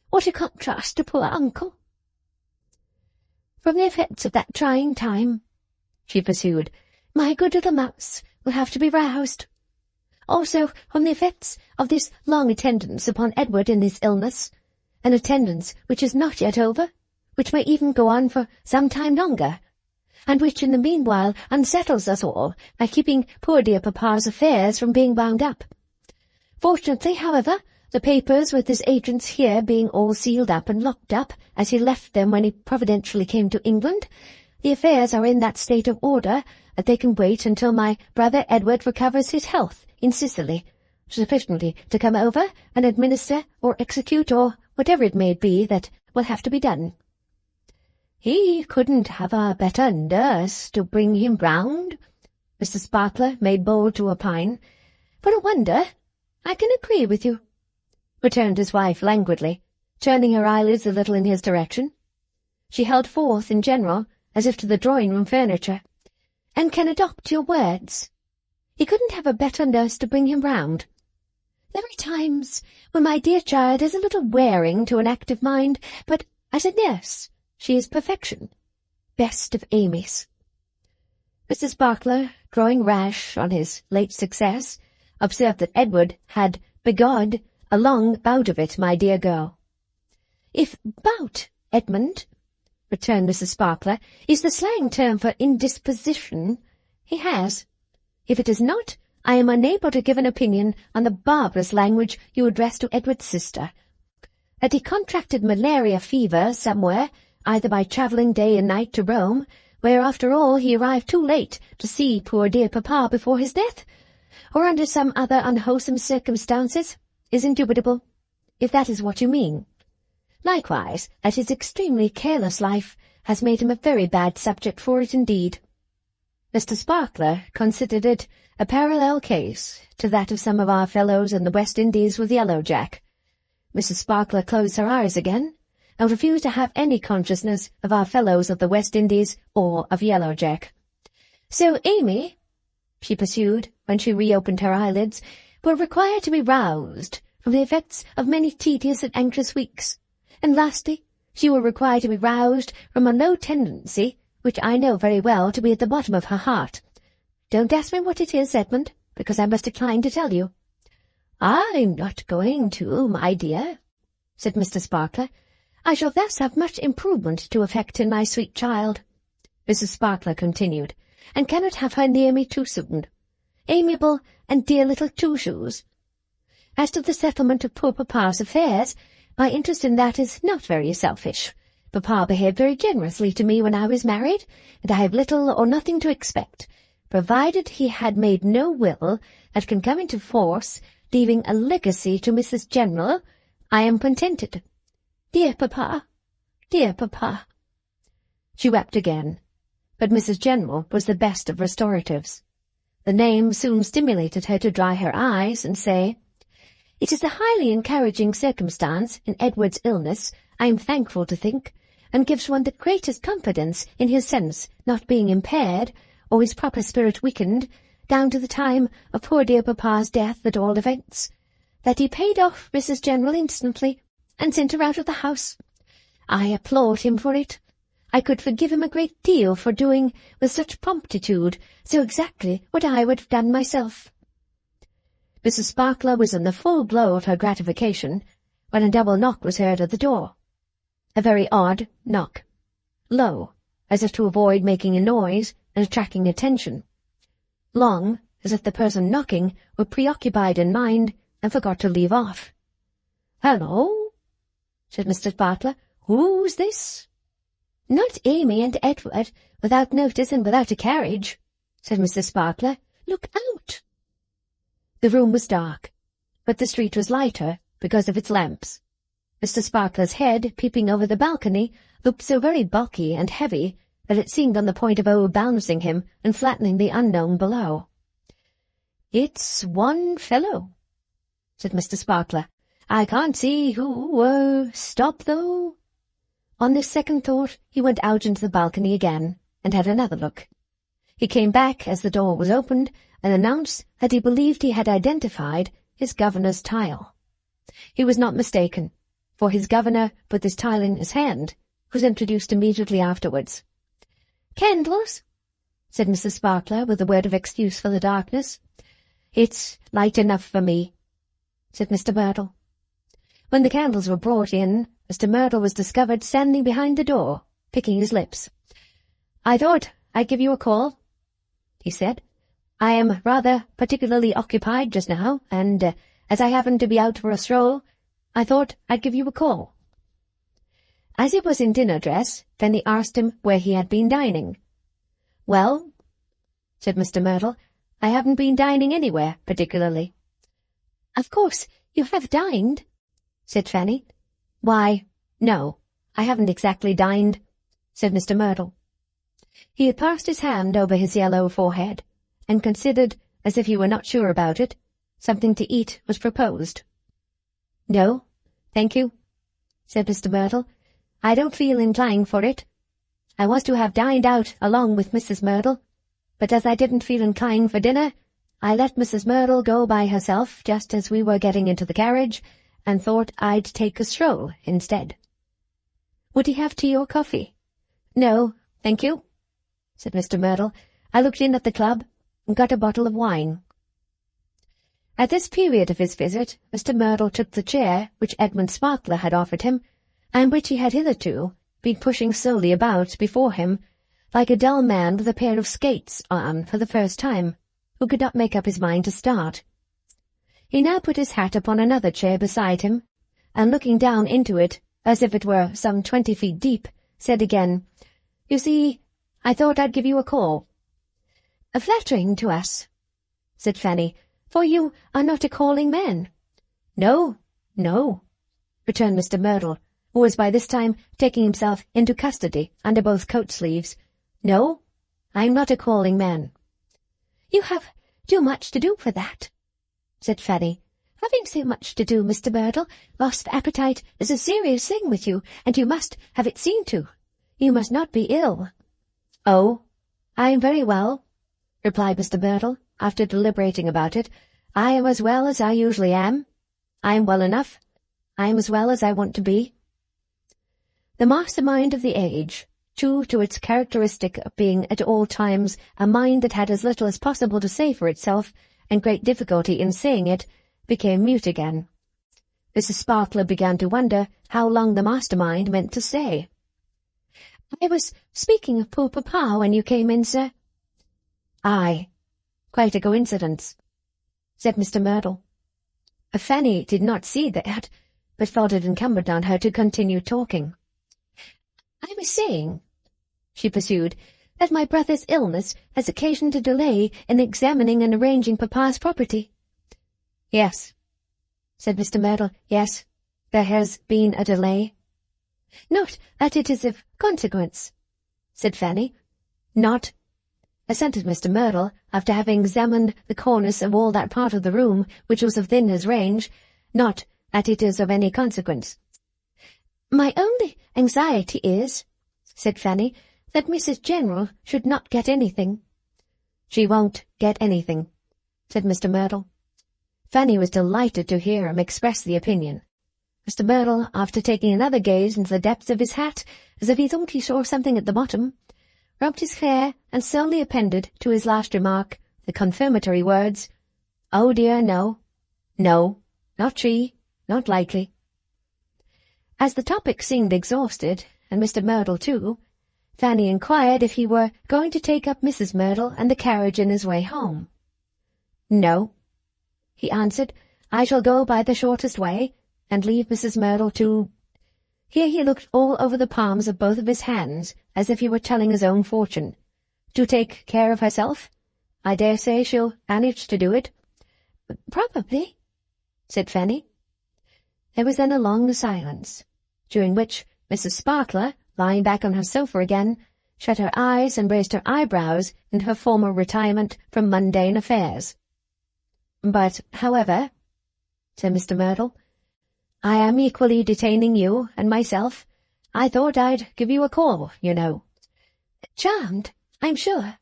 What a contrast to poor uncle. From the effects of that trying time, she pursued, my good little mouse will have to be roused. Also from the effects of this long attendance upon Edward in his illness, an attendance which is not yet over, which may even go on for some time longer, and which in the meanwhile unsettles us all by keeping poor dear papa's affairs from being wound up. Fortunately, however, the papers with his agents here being all sealed up and locked up, as he left them when he providentially came to England, the affairs are in that state of order that they can wait until my brother Edward recovers his health in Sicily, sufficiently to come over and administer or execute or whatever it may be that will have to be done. He couldn't have a better nurse to bring him round, Mr. Sparkler made bold to opine. For a wonder, I can agree with you, returned his wife languidly, turning her eyelids a little in his direction. She held forth in general, as if to the drawing-room furniture, and can adopt your words. He couldn't have a better nurse to bring him round. There are times when my dear child is a little wearing to an active mind, but as a nurse she is perfection, best of Amy's. Mr. Sparkler, growing rash on his late success, observed that Edward had begod a long bout of it, my dear girl. If bout, Edmund, returned Mrs. Sparkler, is the slang term for indisposition, he has. If it is not, I am unable to give an opinion on the barbarous language you address to Edward's sister. That he contracted malaria fever somewhere, either by travelling day and night to Rome, where after all he arrived too late to see poor dear papa before his death, or under some other unwholesome circumstances, is indubitable, if that is what you mean. Likewise, that his extremely careless life has made him a very bad subject for it indeed. Mr. Sparkler considered it a parallel case to that of some of our fellows in the West Indies with Yellow Jack. Mrs. Sparkler closed her eyes again, and refused to have any consciousness of our fellows of the West Indies or of Yellow Jack. So Amy, she pursued, when she reopened her eyelids, will require to be roused from the effects of many tedious and anxious weeks, and lastly, she will require to be roused from a low tendency, which I know very well to be at the bottom of her heart. Don't ask me what it is, Edmund, because I must decline to tell you. I'm not going to, my dear, said Mr. Sparkler. I shall thus have much improvement to effect in my sweet child, Mrs. Sparkler continued, and cannot have her near me too soon. Amiable and dear little Two-Shoes. As to the settlement of poor papa's affairs, my interest in that is not very selfish. Papa behaved very generously to me when I was married, and I have little or nothing to expect, provided he had made no will that can come into force, leaving a legacy to Mrs. General. I am contented. Dear papa, dear papa. She wept again, but Mrs. General was the best of restoratives. The name soon stimulated her to dry her eyes and say, It is a highly encouraging circumstance in Edward's illness, I am thankful to think, and gives one the greatest confidence in his sense not being impaired, or his proper spirit weakened, down to the time of poor dear papa's death at all events, that he paid off Mrs. General instantly, and sent her out of the house. I applaud him for it. I could forgive him a great deal for doing with such promptitude so exactly what I would have done myself. Mrs. Sparkler was in the full glow of her gratification when a double knock was heard at the door. A very odd knock, low, as if to avoid making a noise and attracting attention, long, as if the person knocking were preoccupied in mind and forgot to leave off. "Hello," said Mr. Sparkler. "Who's this?" "Not Amy and Edward, without notice and without a carriage," said Mrs. Sparkler. "Look out." The room was dark, but the street was lighter because of its lamps. Mr. Sparkler's head, peeping over the balcony, looked so very bulky and heavy that it seemed on the point of overbalancing him and flattening the unknown below. "It's one fellow," said Mr. Sparkler. "I can't see who. Stop, though." On this second thought, he went out into the balcony again, and had another look. He came back as the door was opened, and announced that he believed he had identified his governor's tile. He was not mistaken, for his governor, with his tile in his hand, was introduced immediately afterwards. "Candles?" said Mrs. Sparkler, with a word of excuse for the darkness. "It's light enough for me," said Mr. Merdle. When the candles were brought in, Mr. Merdle was discovered standing behind the door, picking his lips. "I thought I'd give you a call," he said. "I am rather particularly occupied just now, and as I happen to be out for a stroll, I thought I'd give you a call." As he was in dinner dress, Fanny asked him where he had been dining. "Well," said Mr. Merdle, "I haven't been dining anywhere particularly." "Of course you have dined," said Fanny. "Why, no, I haven't exactly dined," said Mr. Merdle. He had passed his hand over his yellow forehead, and considered, as if he were not sure about it. Something to eat was proposed. "No, thank you," said Mr. Merdle. "I don't feel inclined for it. I was to have dined out along with Mrs. Merdle, but as I didn't feel inclined for dinner, I let Mrs. Merdle go by herself just as we were getting into the carriage, and thought I'd take a stroll instead." "Would he have tea or coffee?" "No, thank you," said Mr. Merdle. "I looked in at the club and got a bottle of wine." At this period of his visit, Mr. Merdle took the chair which Edmund Sparkler had offered him, and which he had hitherto been pushing slowly about before him, like a dull man with a pair of skates on for the first time, who could not make up his mind to start. He now put his hat upon another chair beside him, and looking down into it, as if it were some 20 feet deep, said again, "You see, I thought I'd give you a call." "Flattering to us," said Fanny, "for you are not a calling man." "No, no," returned Mr. Merdle, who was by this time taking himself into custody under both coat sleeves. "No, I'm not a calling man." "You have too much to do for that," said Fanny. "Having so much to do, Mr. Merdle, loss of appetite is a serious thing with you, and you must have it seen to. You must not be ill." "Oh, I'm very well," replied Mr. Merdle, after deliberating about it. "I am as well as I usually am. I am well enough. I am as well as I want to be." The mastermind of the age, true to its characteristic of being at all times a mind that had as little as possible to say for itself, and great difficulty in saying it, became mute again. Mrs. Sparkler began to wonder how long the mastermind meant to say. "I was speaking of poor papa when you came in, sir." "Aye, quite a coincidence," said Mr. Merdle. Fanny did not see that, but felt it incumbent on her to continue talking. "I was saying," she pursued, "that my brother's illness has occasioned a delay in examining and arranging papa's property." "Yes," said Mr. Merdle, "yes, there has been a delay." "Not that it is of consequence," said Fanny. "Not," assented Mr. Merdle, after having examined the cornice of all that part of the room which was within his range, "not that it is of any consequence." "My only anxiety is," said Fanny, "that Mrs. General should not get anything." "She won't get anything," said Mr. Merdle. Fanny was delighted to hear him express the opinion. Mr. Merdle, after taking another gaze into the depths of his hat, as if he thought he saw something at the bottom, rubbed his hair and slowly appended to his last remark the confirmatory words, "Oh dear, no. No, not she, not likely." As the topic seemed exhausted, and Mr. Merdle too, Fanny inquired if he were going to take up Mrs. Merdle and the carriage in his way home. "No," he answered, "I shall go by the shortest way, and leave Mrs. Merdle to—" Here he looked all over the palms of both of his hands, as if he were telling his own fortune. "To take care of herself? I dare say she'll manage to do it." "Probably," said Fanny. There was then a long silence, during which Mrs. Sparkler, lying back on her sofa again, shut her eyes and raised her eyebrows in her former retirement from mundane affairs. "But, however," said Mr. Merdle, "I am equally detaining you and myself. I thought I'd give you a call, you know." "Charmed, I'm sure,"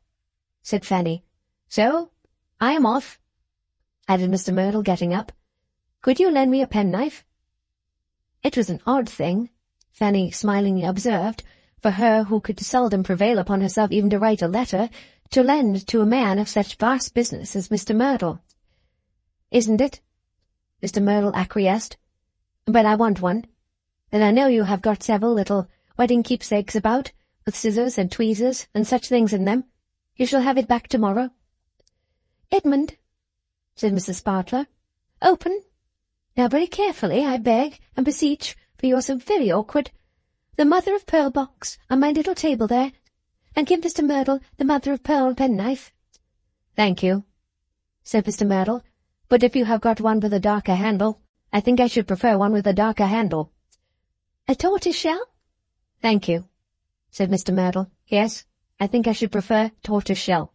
said Fanny. "So, I am off," added Mr. Merdle, getting up. Could you lend me a penknife?" It was an odd thing, Fanny smilingly observed, for her who could seldom prevail upon herself even to write a letter, to lend to a man of such vast business as Mr. Merdle. "Isn't it?" Mr. Merdle acquiesced. "But I want one. And I know you have got several little wedding keepsakes about, with scissors and tweezers and such things in them. You shall have it back tomorrow." "Edmund," said Mrs. Spartler, "open. Now very carefully, I beg and beseech, for you are so very awkward. The mother-of-pearl box on my little table there, and give Mr. Merdle the mother-of-pearl penknife." "Thank you," said Mr. Merdle, "but if you have got one with a darker handle, I think I should prefer one with a darker handle." "A tortoise-shell?" "Thank you," said Mr. Merdle. "Yes, I think I should prefer tortoise-shell."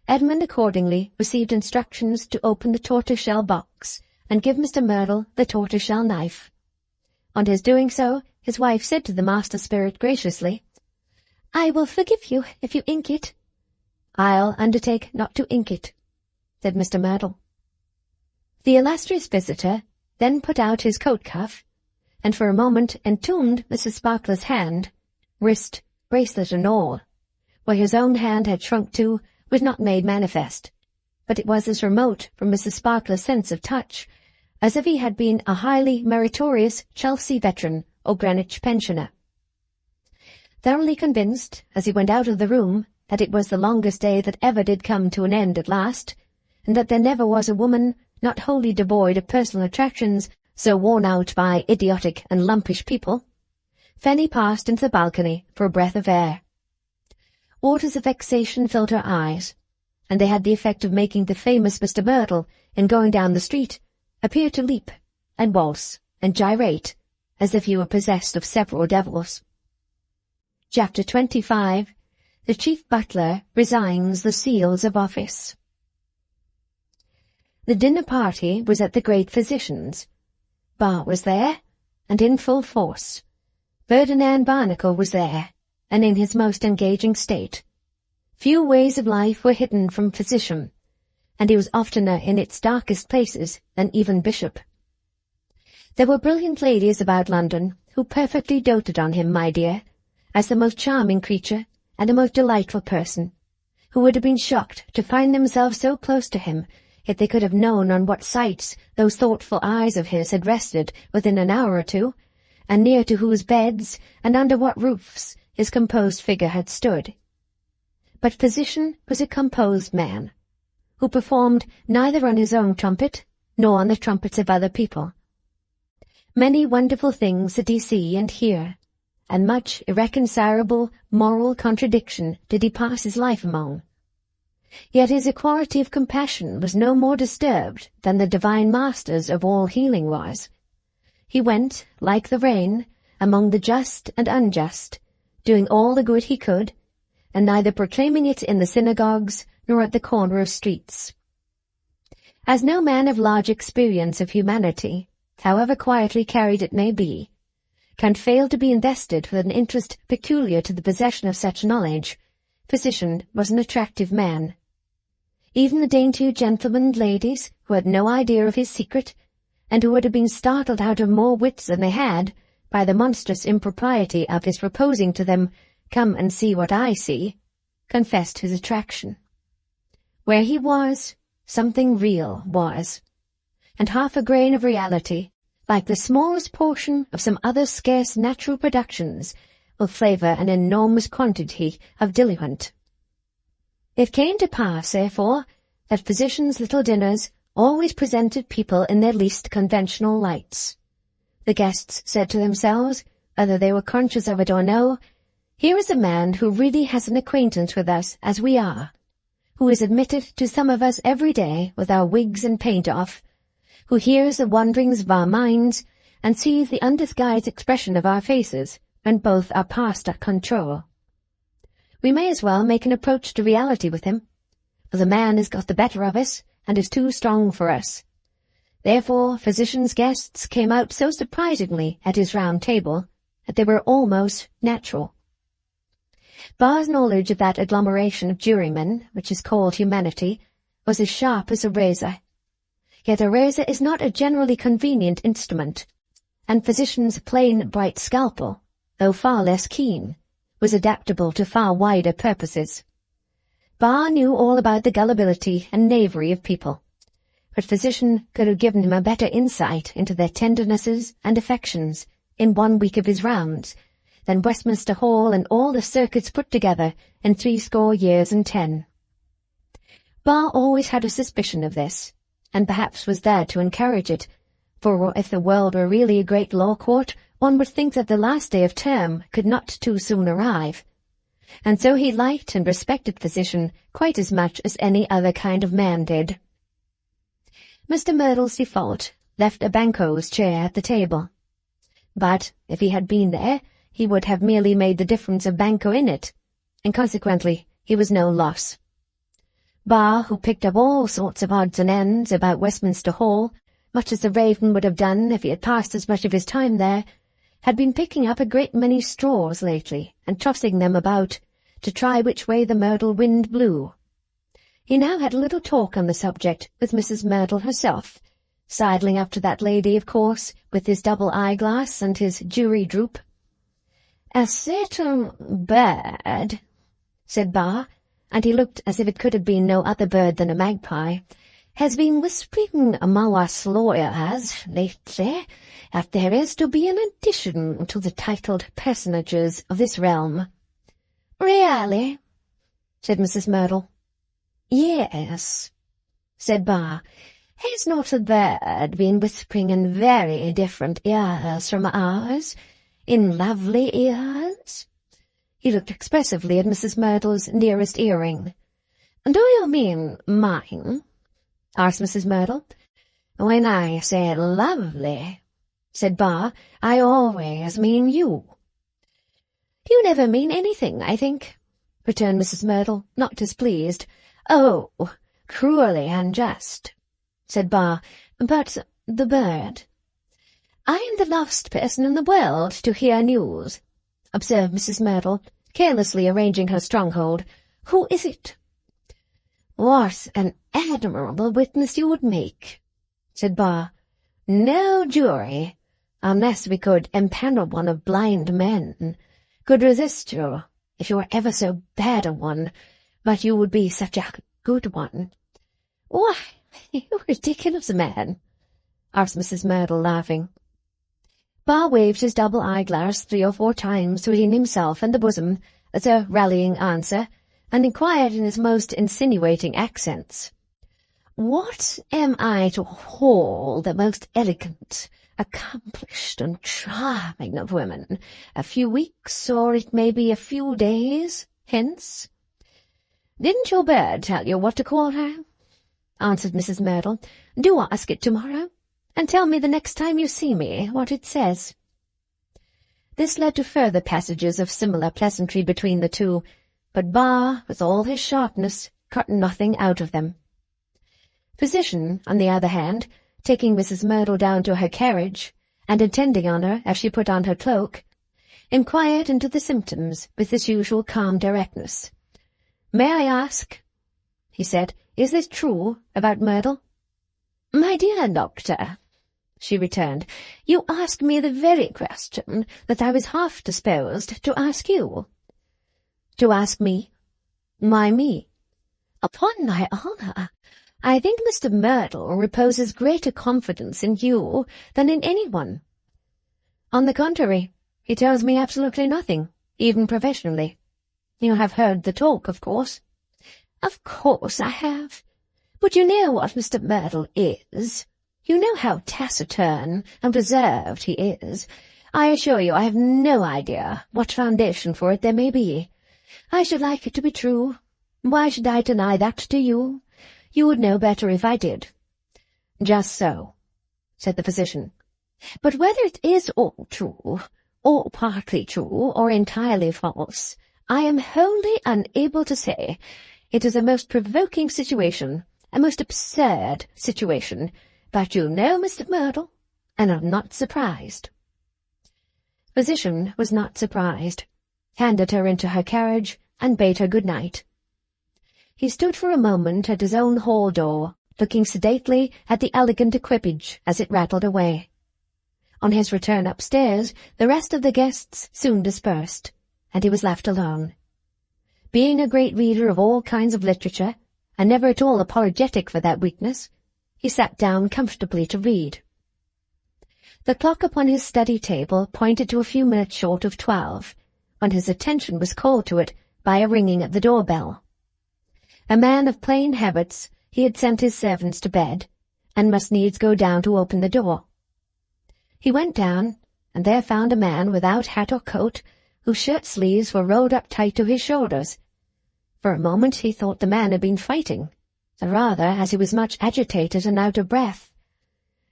Edmund accordingly received instructions to open the tortoise-shell box and give Mr. Merdle the tortoise-shell knife. On his doing so, his wife said to the master spirit graciously, "I will forgive you if you ink it." "I'll undertake not to ink it," said Mr. Merdle. The illustrious visitor then put out his coat cuff, and for a moment entombed Mrs. Sparkler's hand, wrist, bracelet and all. Where his own hand had shrunk to was not made manifest, but it was as remote from Mrs. Sparkler's sense of touch as if he had been a highly meritorious Chelsea veteran or Greenwich pensioner. Thoroughly convinced, as he went out of the room, that it was the longest day that ever did come to an end at last, and that there never was a woman, not wholly devoid of personal attractions, so worn out by idiotic and lumpish people, Fanny passed into the balcony for a breath of air. Waters of vexation filled her eyes, and they had the effect of making the famous Mr. Merdle, in going down the street, appear to leap, and waltz, and gyrate, as if he were possessed of several devils. Chapter 25. The Chief Butler resigns the seals of office. The dinner party was at the great physician's. Bar was there, and in full force. Ferdinand Barnacle was there, and in his most engaging state. Few ways of life were hidden from physician, and he was oftener in its darkest places than even bishop. There were brilliant ladies about London who perfectly doted on him, my dear, as the most charming creature and the most delightful person, who would have been shocked to find themselves so close to him if they could have known on what sights those thoughtful eyes of his had rested within an hour or two, and near to whose beds and under what roofs his composed figure had stood. But physician was a composed man, who performed neither on his own trumpet nor on the trumpets of other people. Many wonderful things did he see and hear, and much irreconcilable moral contradiction did he pass his life among. Yet his equality of compassion was no more disturbed than the divine master's of all healing was. He went, like the rain, among the just and unjust, doing all the good he could, and neither proclaiming it in the synagogues nor at the corner of streets. As no man of large experience of humanity, however quietly carried it may be, can fail to be invested with an interest peculiar to the possession of such knowledge, physician was an attractive man. Even the dainty gentlemen and ladies, who had no idea of his secret, and who would have been startled out of more wits than they had, by the monstrous impropriety of his proposing to them, "Come and see what I see," confessed his attraction. Where he was, something real was, and half a grain of reality, like the smallest portion of some other scarce natural productions, will flavour an enormous quantity of diluent. It came to pass, therefore, that physicians' little dinners always presented people in their least conventional lights. The guests said to themselves, whether they were conscious of it or no, "Here is a man who really has an acquaintance with us as we are, who is admitted to some of us every day with our wigs and paint off, who hears the wanderings of our minds, and sees the undisguised expression of our faces when both are past our control. We may as well make an approach to reality with him, for the man has got the better of us, and is too strong for us." Therefore physician's guests came out so surprisingly at his round table that they were almost natural. Bar's knowledge of that agglomeration of jurymen which is called humanity was as sharp as a razor. Yet a razor is not a generally convenient instrument, and Physician's plain bright scalpel, though far less keen, was adaptable to far wider purposes. Bar knew all about the gullibility and knavery of people, but Physician could have given him a better insight into their tendernesses and affections in 1 week of his rounds than Westminster Hall and all the circuits put together in 80 years and 10. Bar always had a suspicion of this, and perhaps was there to encourage it, for if the world were really a great law court, one would think that the last day of term could not too soon arrive. And so he liked and respected Physician quite as much as any other kind of man did. Mr. Merdle's default left a banco's chair at the table, but if he had been there, he would have merely made the difference of banco in it, and consequently he was no loss. Bar, who picked up all sorts of odds and ends about Westminster Hall, much as the Raven would have done if he had passed as much of his time there, had been picking up a great many straws lately, and tossing them about, to try which way the Merdle wind blew. He now had a little talk on the subject with Mrs. Merdle herself, sidling up to that lady, of course, with his double eyeglass and his jury droop. "A certain bird," said Bar, and he looked as if it could have been no other bird than a magpie, "has been whispering among us lawyers lately that there is to be an addition to the titled personages of this realm." "Really?" said Mrs. Merdle. "Yes," said Bar. "Has not the bird been whispering in very different ears from ours? In lovely ears?" He looked expressively at Mrs. Merdle's nearest earring. "Do you mean mine?" asked Mrs. Merdle. "When I say lovely," said Bar, "I always mean you." "You never mean anything, I think," returned Mrs. Merdle, not displeased. "Oh, cruelly unjust," said Bar. "But the bird—" "I am the last person in the world to hear news," observed Mrs. Merdle, carelessly arranging her stronghold. "Who is it?" "What an admirable witness you would make," said Bar. "No jury, unless we could empanel one of blind men, could resist you, if you were ever so bad a one, but you would be such a good one." "Why, you ridiculous man," asked Mrs. Merdle, laughing. Bar waved his double eyeglass 3 or 4 times between himself and the bosom as a rallying answer, and inquired in his most insinuating accents, "What am I to call the most elegant, accomplished, and charming of women, a few weeks, or it may be a few days, hence?" "Didn't your bird tell you what to call her?" answered Mrs. Merdle. "Do ask it tomorrow, and tell me the next time you see me what it says." This led to further passages of similar pleasantry between the two, but Bar, with all his sharpness, cut nothing out of them. Physician, on the other hand, taking Mrs. Merdle down to her carriage, and attending on her as she put on her cloak, inquired into the symptoms with his usual calm directness. "May I ask," he said, "is this true about Merdle?" "My dear doctor," she returned, "you ask me the very question that I was half disposed to ask you." "To ask me? Why me?" "Upon my honour, I think Mr. Merdle reposes greater confidence in you than in anyone." "On the contrary, he tells me absolutely nothing, even professionally. You have heard the talk, of course?" "Of course I have. But you know what Mr. Merdle is. You know how taciturn and reserved he is. I assure you I have no idea what foundation for it there may be. I should like it to be true. Why should I deny that to you? You would know better if I did." "Just so," said the physician. "But whether it is all true, or partly true, or entirely false, I am wholly unable to say. It is a most provoking situation, a most absurd situation, but you know Mr. Merdle, and are not surprised." Physician was not surprised, handed her into her carriage, and bade her good night. He stood for a moment at his own hall door, looking sedately at the elegant equipage as it rattled away. On his return upstairs, the rest of the guests soon dispersed, and he was left alone. Being a great reader of all kinds of literature, and never at all apologetic for that weakness, he sat down comfortably to read. The clock upon his study table pointed to a few minutes short of 12, when his attention was called to it by a ringing at the door-bell. A man of plain habits, he had sent his servants to bed, and must needs go down to open the door. He went down, and there found a man without hat or coat, whose shirt-sleeves were rolled up tight to his shoulders. For a moment he thought the man had been fighting, the rather as he was much agitated and out of breath.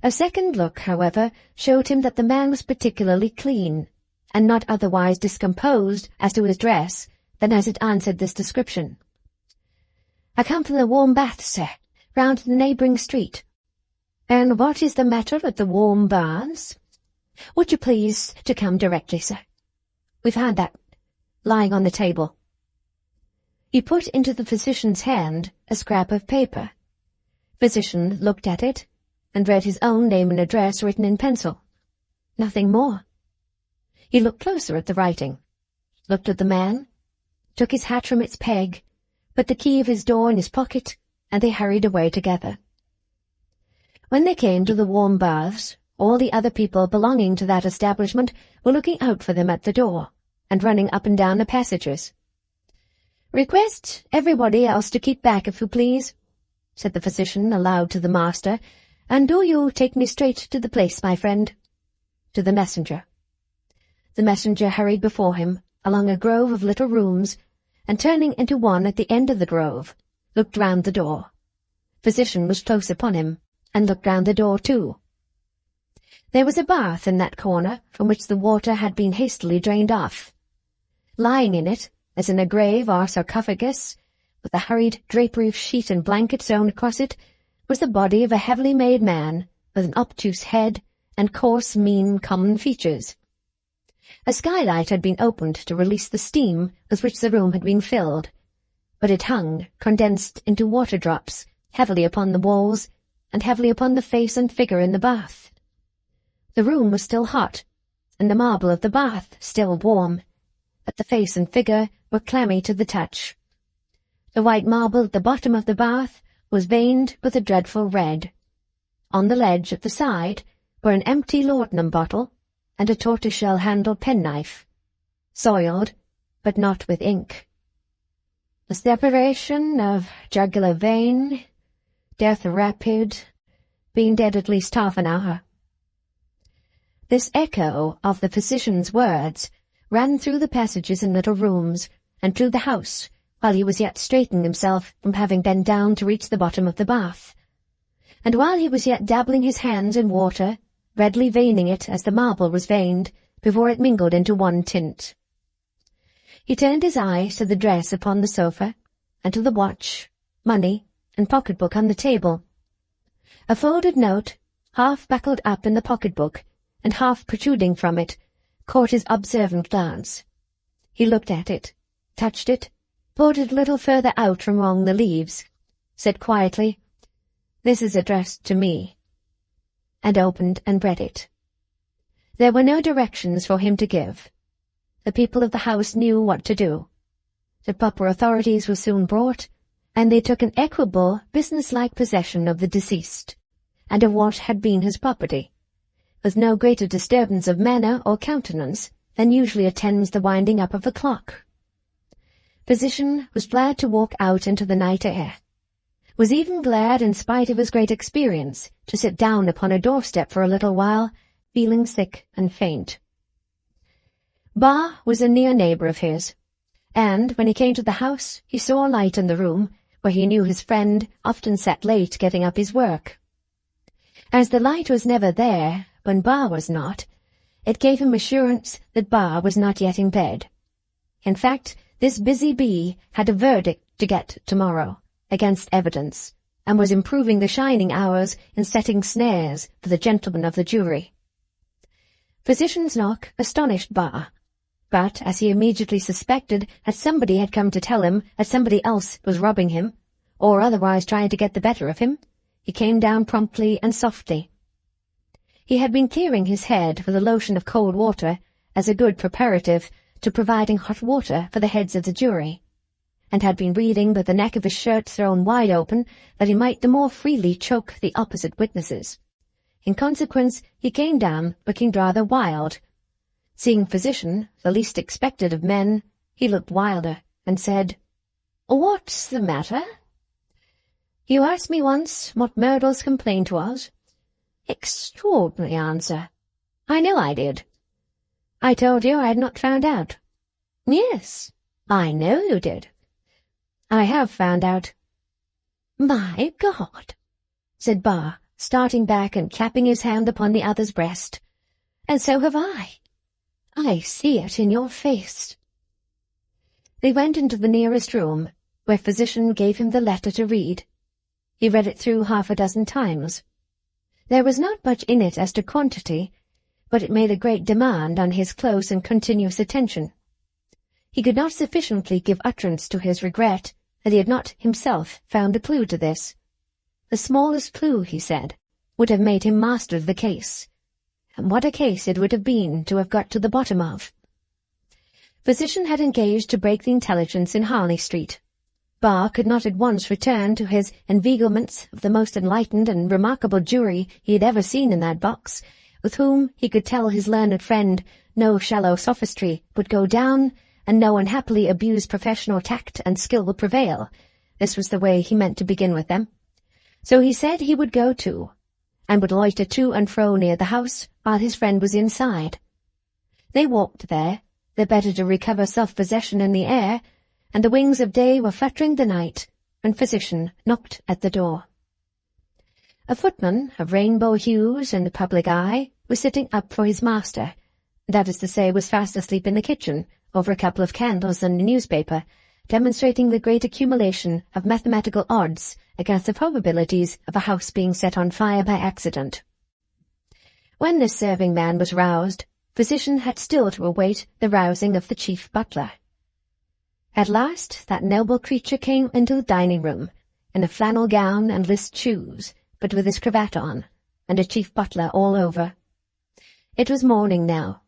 A second look, however, showed him that the man was particularly clean, and not otherwise discomposed as to his dress than as it answered this description. "I come from the warm bath, sir, round the neighbouring street." "And what is the matter at the warm baths?" "Would you please to come directly, sir? We've had that lying on the table." He put into the physician's hand a scrap of paper. Physician looked at it, and read his own name and address written in pencil. Nothing more. He looked closer at the writing, looked at the man, took his hat from its peg, put the key of his door in his pocket, and they hurried away together. When they came to the warm baths, all the other people belonging to that establishment were looking out for them at the door, and running up and down the passages. "Request everybody else to keep back, if you please," said the physician aloud to the master, "and do you take me straight to the place, my friend," to the messenger. The messenger hurried before him along a grove of little rooms, and turning into one at the end of the grove, looked round the door. Physician was close upon him, and looked round the door too. There was a bath in that corner from which the water had been hastily drained off. Lying in it, as in a grave or sarcophagus, with a hurried drapery of sheet and blanket sewn across it, was the body of a heavily made man, with an obtuse head and coarse, mean, common features. A skylight had been opened to release the steam with which the room had been filled, but it hung, condensed into water drops, heavily upon the walls, and heavily upon the face and figure in the bath. The room was still hot, and the marble of the bath still warm, but the face and figure were clammy to the touch. The white marble at the bottom of the bath was veined with a dreadful red. On the ledge at the side were an empty laudanum bottle and a tortoiseshell-handled penknife, soiled, but not with ink. "A separation of jugular vein, death rapid, been dead at least half an hour." This echo of the physician's words ran through the passages and little rooms, and through the house, while he was yet straightening himself from having bent down to reach the bottom of the bath, and while he was yet dabbling his hands in water, redly veining it as the marble was veined, before it mingled into one tint. He turned his eyes to the dress upon the sofa, and to the watch, money, and pocket-book on the table. A folded note, half buckled up in the pocket-book, and half protruding from it, caught his observant glance. He looked at it, touched it, pulled it a little further out from among the leaves, said quietly, "This is addressed to me," and opened and read it. There were no directions for him to give. The people of the house knew what to do. The proper authorities were soon brought, and they took an equable, business-like possession of the deceased, and of what had been his property, with no greater disturbance of manner or countenance than usually attends the winding up of a clock. Physician was glad to walk out into the night air, was even glad, in spite of his great experience, to sit down upon a doorstep for a little while, feeling sick and faint. Ba was a near neighbour of his, and when he came to the house he saw a light in the room where he knew his friend often sat late getting up his work. As the light was never there when Ba was not, it gave him assurance that Ba was not yet in bed. In fact, this busy bee had a verdict to get tomorrow, against evidence, and was improving the shining hours in setting snares for the gentlemen of the jury. Physician's knock astonished Ba, but as he immediately suspected that somebody had come to tell him that somebody else was robbing him, or otherwise trying to get the better of him, he came down promptly and softly. He had been clearing his head with a lotion of cold water as a good preparative to providing hot water for the heads of the jury, and had been reading with the neck of his shirt thrown wide open that he might the more freely choke the opposite witnesses. In consequence, he came down looking rather wild. Seeing Physician, the least expected of men, he looked wilder, and said, "What's the matter?" "You asked me once what Merdle's complaint was." "Extraordinary answer." "I know I did." "I told you I had not found out." "Yes, I know you did." "I have found out." "My God," said Barr, starting back and clapping his hand upon the other's breast. "And so have I. I see it in your face." They went into the nearest room, where Physician gave him the letter to read. He read it through half a dozen times. There was not much in it as to quantity, but it made a great demand on his close and continuous attention. He could not sufficiently give utterance to his regret that he had not himself found a clue to this. The smallest clue, he said, would have made him master of the case. And what a case it would have been to have got to the bottom of. Physician had engaged to break the intelligence in Harley Street. Barr could not at once return to his inveiglements of the most enlightened and remarkable jury he had ever seen in that box, with whom he could tell his learned friend no shallow sophistry would go down, and no unhappily abused professional tact and skill will prevail. This was the way he meant to begin with them. So he said he would go too, and would loiter to and fro near the house while his friend was inside. They walked there, the better to recover self-possession in the air, and the wings of day were fluttering the night when Physician knocked at the door. A footman of rainbow hues in the public eye was sitting up for his master, that is to say, was fast asleep in the kitchen, over a couple of candles and a newspaper, demonstrating the great accumulation of mathematical odds against the probabilities of a house being set on fire by accident. When this serving man was roused, Physician had still to await the rousing of the chief butler. At last that noble creature came into the dining-room, in a flannel gown and list shoes, but with his cravat on, and a chief butler all over. It was morning now.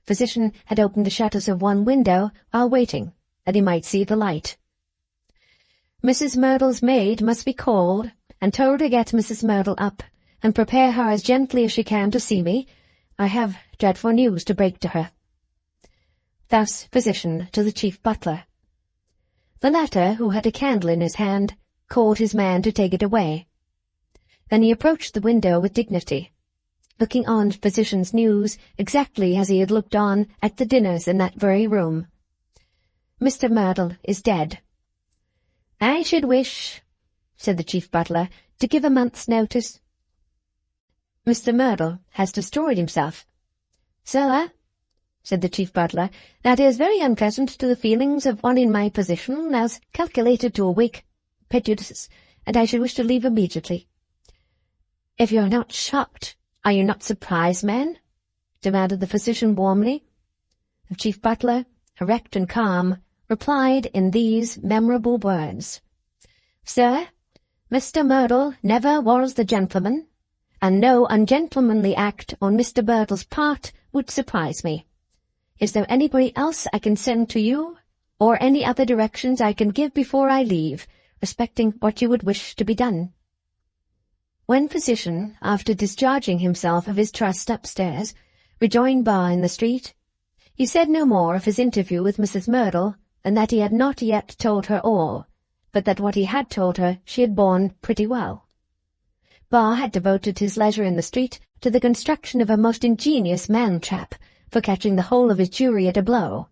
Physician had opened the shutters of one window while waiting, that he might see the light. "Mrs. Merdle's maid must be called, and told to get Mrs. Merdle up, and prepare her as gently as she can to see me. I have dreadful news to break to her." Thus Physician to the chief butler. The latter, who had a candle in his hand, called his man to take it away. Then he approached the window with dignity, looking on Physician's news exactly as he had looked on at the dinners in that very room. "Mr. Merdle is dead." "I should wish," said the chief butler, "to give a month's notice." "Mr. Merdle has destroyed himself." "Sir," said the chief butler, "that is very unpleasant to the feelings of one in my position, as calculated to awake prejudice, and I should wish to leave immediately." "If you are not shocked, are you not surprised, man?" demanded the physician warmly. The chief butler, erect and calm, replied in these memorable words: "Sir, Mr. Merdle never was the gentleman, and no ungentlemanly act on Mr. Merdle's part would surprise me. Is there anybody else I can send to you, or any other directions I can give before I leave, respecting what you would wish to be done?" When Physician, after discharging himself of his trust upstairs, rejoined Barr in the street, he said no more of his interview with Mrs. Merdle than that he had not yet told her all, but that what he had told her she had borne pretty well. Barr had devoted his leisure in the street to the construction of a most ingenious man-trap for catching the whole of his jury at a blow.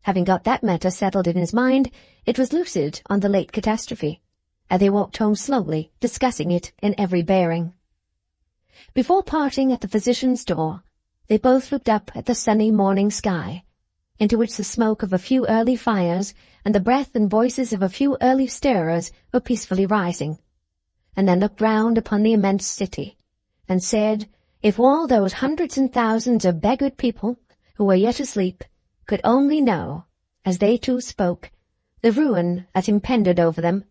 Having got that matter settled in his mind, it was lucid on the late catastrophe, and they walked home slowly, discussing it in every bearing. Before parting at the physician's door, they both looked up at the sunny morning sky, into which the smoke of a few early fires and the breath and voices of a few early stirrers were peacefully rising, and then looked round upon the immense city, and said, if all those hundreds and thousands of beggared people who were yet asleep could only know, as they two spoke, the ruin that impended over them,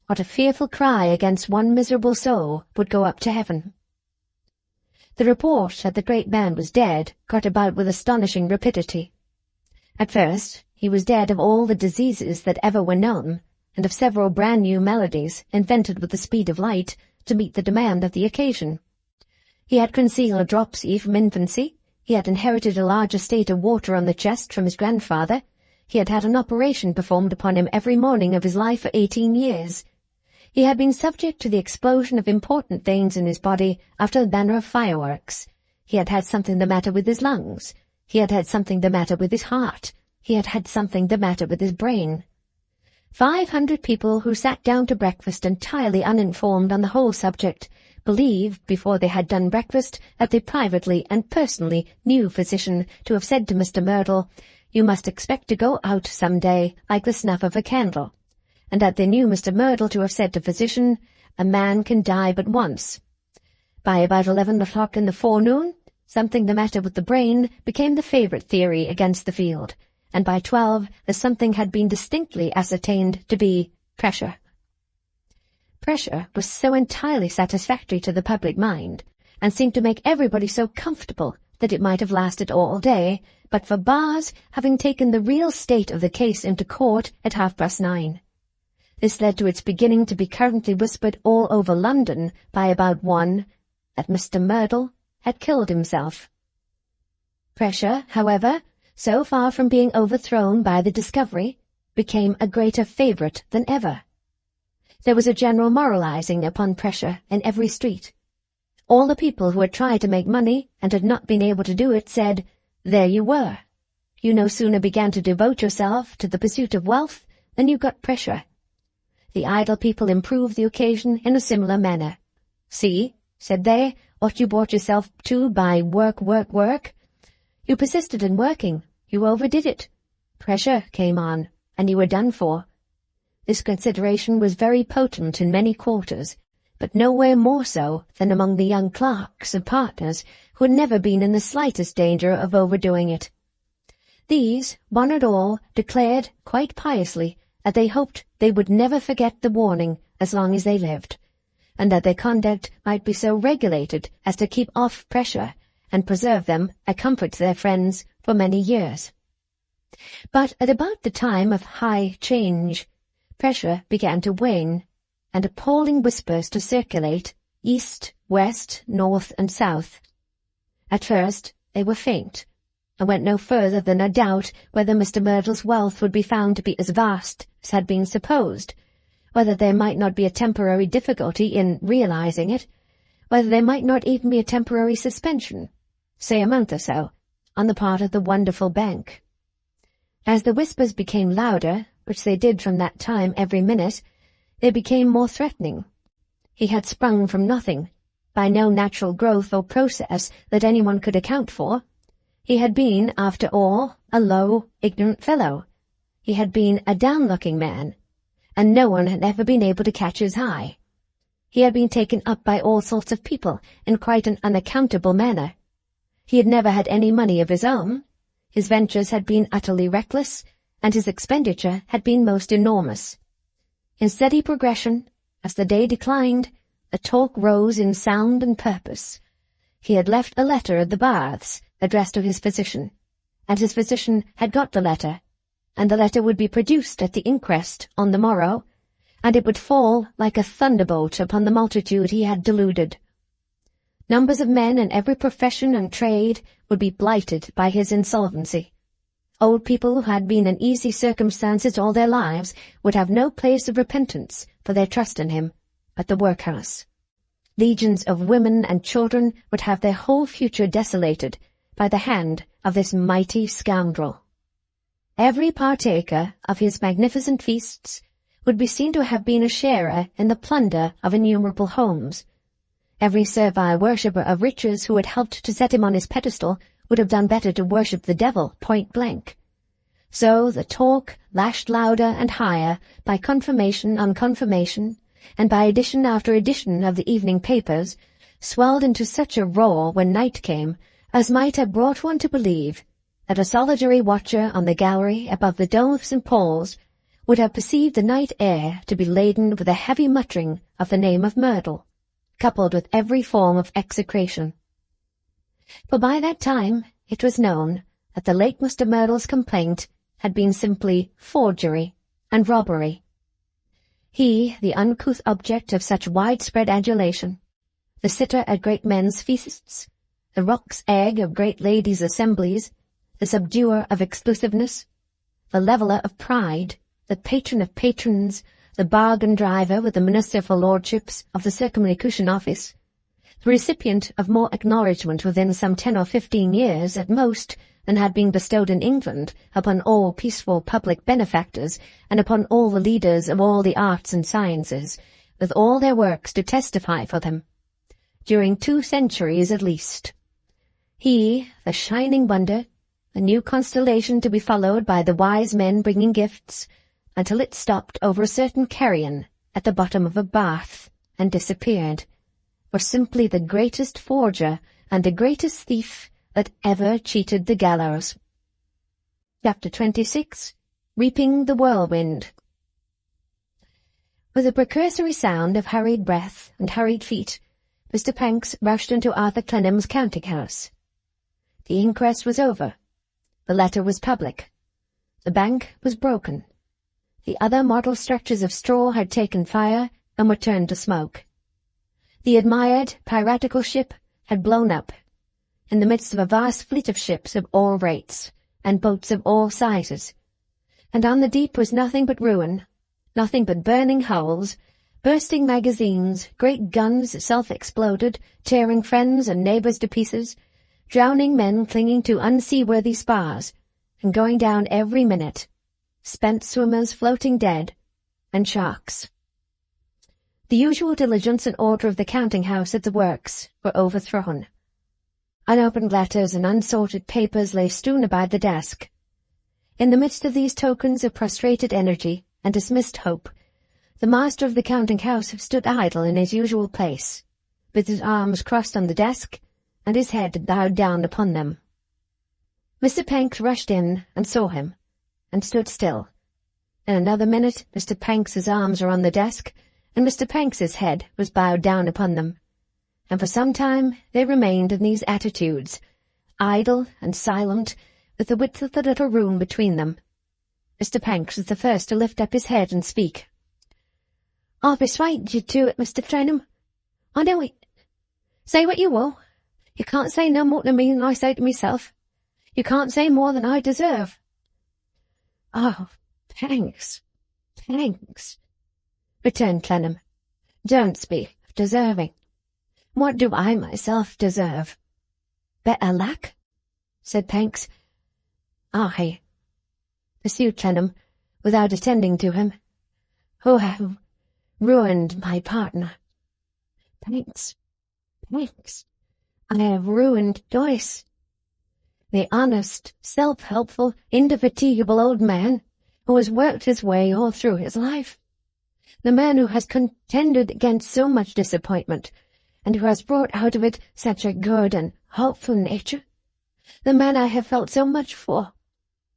what a fearful cry against one miserable soul would go up to heaven. The report that the great man was dead got about with astonishing rapidity. At first, he was dead of all the diseases that ever were known, and of several brand-new maladies invented with the speed of light to meet the demand of the occasion. He had concealed dropsy from infancy, he had inherited a large estate of water on the chest from his grandfather, he had had an operation performed upon him every morning of his life for 18 years. He had been subject to the explosion of important things in his body after the manner of fireworks. He had had something the matter with his lungs. He had had something the matter with his heart. He had had something the matter with his brain. 500 people who sat down to breakfast entirely uninformed on the whole subject believed, before they had done breakfast, that they privately and personally knew physician to have said to Mr. Merdle, "You must expect to go out some day like the snuff of a candle," and that they knew Mr. Merdle to have said to physician, "A man can die but once." By about 11 o'clock in the forenoon, something the matter with the brain became the favourite theory against the field, and by 12 the something had been distinctly ascertained to be pressure. Pressure was so entirely satisfactory to the public mind, and seemed to make everybody so comfortable that it might have lasted all day, but for Bars having taken the real state of the case into court at 9:30. This led to its beginning to be currently whispered all over London by about 1 that Mr. Merdle had killed himself. Pressure, however, so far from being overthrown by the discovery, became a greater favourite than ever. There was a general moralizing upon pressure in every street. All the people who had tried to make money and had not been able to do it said, "There you were. You no sooner began to devote yourself to the pursuit of wealth than you got pressure." The idle people improved the occasion in a similar manner. "See," said they, "what you brought yourself to by work, work, work. You persisted in working, you overdid it. Pressure came on, and you were done for." This consideration was very potent in many quarters, but nowhere more so than among the young clerks and partners who had never been in the slightest danger of overdoing it. These, one and all, declared, quite piously, that they hoped they would never forget the warning as long as they lived, and that their conduct might be so regulated as to keep off pressure and preserve them a comfort to their friends for many years. But at about the time of high change, pressure began to wane, and appalling whispers to circulate, east, west, north, and south. At first they were faint, and went no further than a doubt whether Mr. Merdle's wealth would be found to be as vast as had been supposed, whether there might not be a temporary difficulty in realizing it, whether there might not even be a temporary suspension, say a month or so, on the part of the wonderful bank. As the whispers became louder, which they did from that time every minute, they became more threatening. He had sprung from nothing, by no natural growth or process that anyone could account for. He had been, after all, a low, ignorant fellow. He had been a down-looking man, and no one had ever been able to catch his eye. He had been taken up by all sorts of people in quite an unaccountable manner. He had never had any money of his own. His ventures had been utterly reckless, and his expenditure had been most enormous. In steady progression, as the day declined, the talk rose in sound and purpose. He had left a letter at the baths, addressed to his physician, and his physician had got the letter, and the letter would be produced at the inquest on the morrow, and it would fall like a thunderbolt upon the multitude he had deluded. Numbers of men in every profession and trade would be blighted by his insolvency. Old people who had been in easy circumstances all their lives would have no place of repentance for their trust in him but the workhouse. Legions of women and children would have their whole future desolated by the hand of this mighty scoundrel. Every partaker of his magnificent feasts would be seen to have been a sharer in the plunder of innumerable homes. Every servile worshipper of riches who had helped to set him on his pedestal would have done better to worship the devil point blank. So the talk, lashed louder and higher by confirmation on confirmation, and by edition after edition of the evening papers, swelled into such a roar when night came as might have brought one to believe that a solitary watcher on the gallery above the domes and poles would have perceived the night air to be laden with a heavy muttering of the name of Merdle, coupled with every form of execration. For by that time it was known that the late Mr. Merdle's complaint had been simply forgery and robbery. He, the uncouth object of such widespread adulation, the sitter at great men's feasts, the roc's egg of great ladies' assemblies, the subduer of exclusiveness, the leveller of pride, the patron of patrons, the bargain-driver with the minister for lordships of the Circumlocution Office, the recipient of more acknowledgment within some 10 or 15 years at most than had been bestowed in England upon all peaceful public benefactors and upon all the leaders of all the arts and sciences, with all their works to testify for them, during 2 centuries at least. He, the shining wonder, a new constellation to be followed by the wise men bringing gifts, until it stopped over a certain carrion at the bottom of a bath and disappeared, was simply the greatest forger and the greatest thief that ever cheated the gallows. Chapter 26. Reaping the Whirlwind. With a precursory sound of hurried breath and hurried feet, Mr. Panks rushed into Arthur Clennam's counting-house. The inquest was over. The letter was public. The bank was broken. The other model structures of straw had taken fire and were turned to smoke. The admired piratical ship had blown up, in the midst of a vast fleet of ships of all rates, and boats of all sizes, and on the deep was nothing but ruin, nothing but burning hulls, bursting magazines, great guns self-exploded, tearing friends and neighbours to pieces, drowning men clinging to unseaworthy spars, and going down every minute, spent swimmers floating dead, and sharks. The usual diligence and order of the counting-house at the works were overthrown. Unopened letters and unsorted papers lay strewn about the desk. In the midst of these tokens of prostrated energy and dismissed hope, the master of the counting-house stood idle in his usual place, with his arms crossed on the desk and his head bowed down upon them. Mr. Panks rushed in and saw him, and stood still. In another minute Mr. Panks's arms were on the desk, and Mr. Panks's head was bowed down upon them, and for some time they remained in these attitudes, idle and silent, with the width of the little room between them. Mr. Panks was the first to lift up his head and speak. "I'll persuade you to it, Mr. Clennam. I know it. Say what you will. You can't say no more to me than I say to myself. You can't say more than I deserve." "Oh, Panks, Panks," returned Clennam. "Don't speak of deserving. What do I myself deserve?" "Better luck," said Panks. "I," pursued Clennam, without attending to him, "who have ruined my partner. Panks, Panks, I have ruined Joyce. The honest, self-helpful, indefatigable old man who has worked his way all through his life. The man who has contended against so much disappointment, and who has brought out of it such a good and hopeful nature. The man I have felt so much for,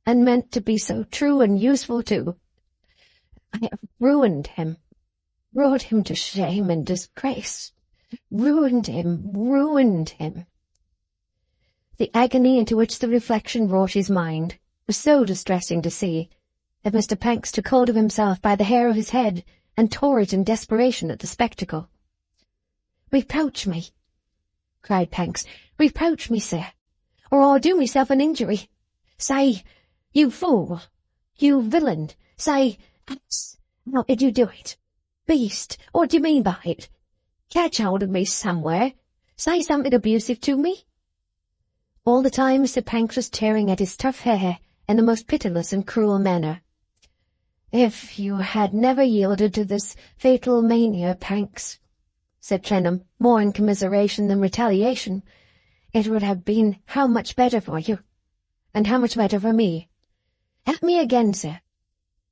and meant to be so true and useful to. I have ruined him, brought him to shame and disgrace. Ruined him, ruined him." The agony into which the reflection wrought his mind was so distressing to see, that Mr. Panks took hold of himself by the hair of his head, and tore it in desperation at the spectacle. "Reproach me," cried Panks. "Reproach me, sir, or I'll do myself an injury. Say, you fool, you villain, say, ass, how did you do it? Beast, what do you mean by it? Catch hold of me somewhere. Say something abusive to me." All the time Mr. Panks was tearing at his tough hair in the most pitiless and cruel manner. "If you had never yielded to this fatal mania, Panks," said Clennam, more in commiseration than retaliation, "it would have been how much better for you, and how much better for me." "At me again, sir,"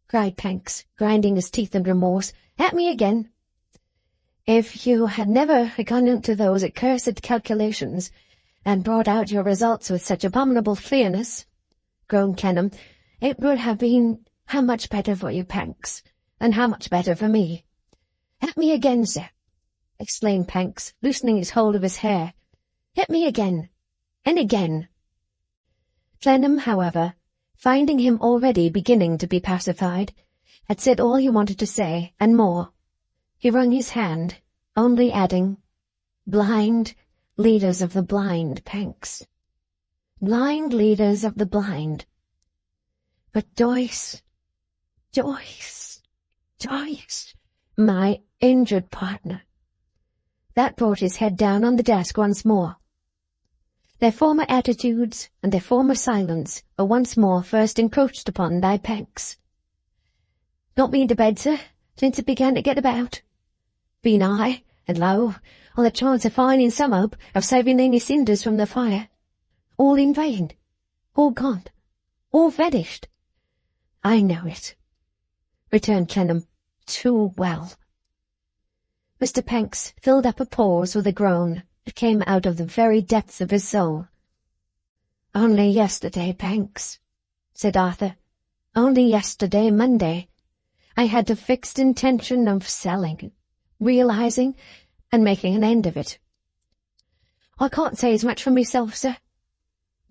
cried Panks, grinding his teeth in remorse. "At me again." "If you had never gone into those accursed calculations, and brought out your results with such abominable clearness," groaned Clennam, "it would have been How much better for you, Panks, and how much better for me. Hit me again, sir, exclaimed Panks, loosening his hold of his hair. Hit me again, and again. Clennam, however, finding him already beginning to be pacified, had said all he wanted to say, and more. He wrung his hand, only adding, "Blind leaders of the blind, Panks. Blind leaders of the blind. But Joyce, my injured partner." That brought his head down on the desk once more. Their former attitudes and their former silence were once more first encroached upon by Panks. "Not been to bed, sir, since it began to get about. Been high and low, on the chance of finding some hope of saving any cinders from the fire. All in vain, all gone, all vanished." "I know it," returned Clennam, "too well." Mr. Panks filled up a pause with a groan that came out of the very depths of his soul. "Only yesterday, Panks," said Arthur, "only yesterday, Monday, I had the fixed intention of selling, realizing, and making an end of it." "I can't say as much for myself, sir,"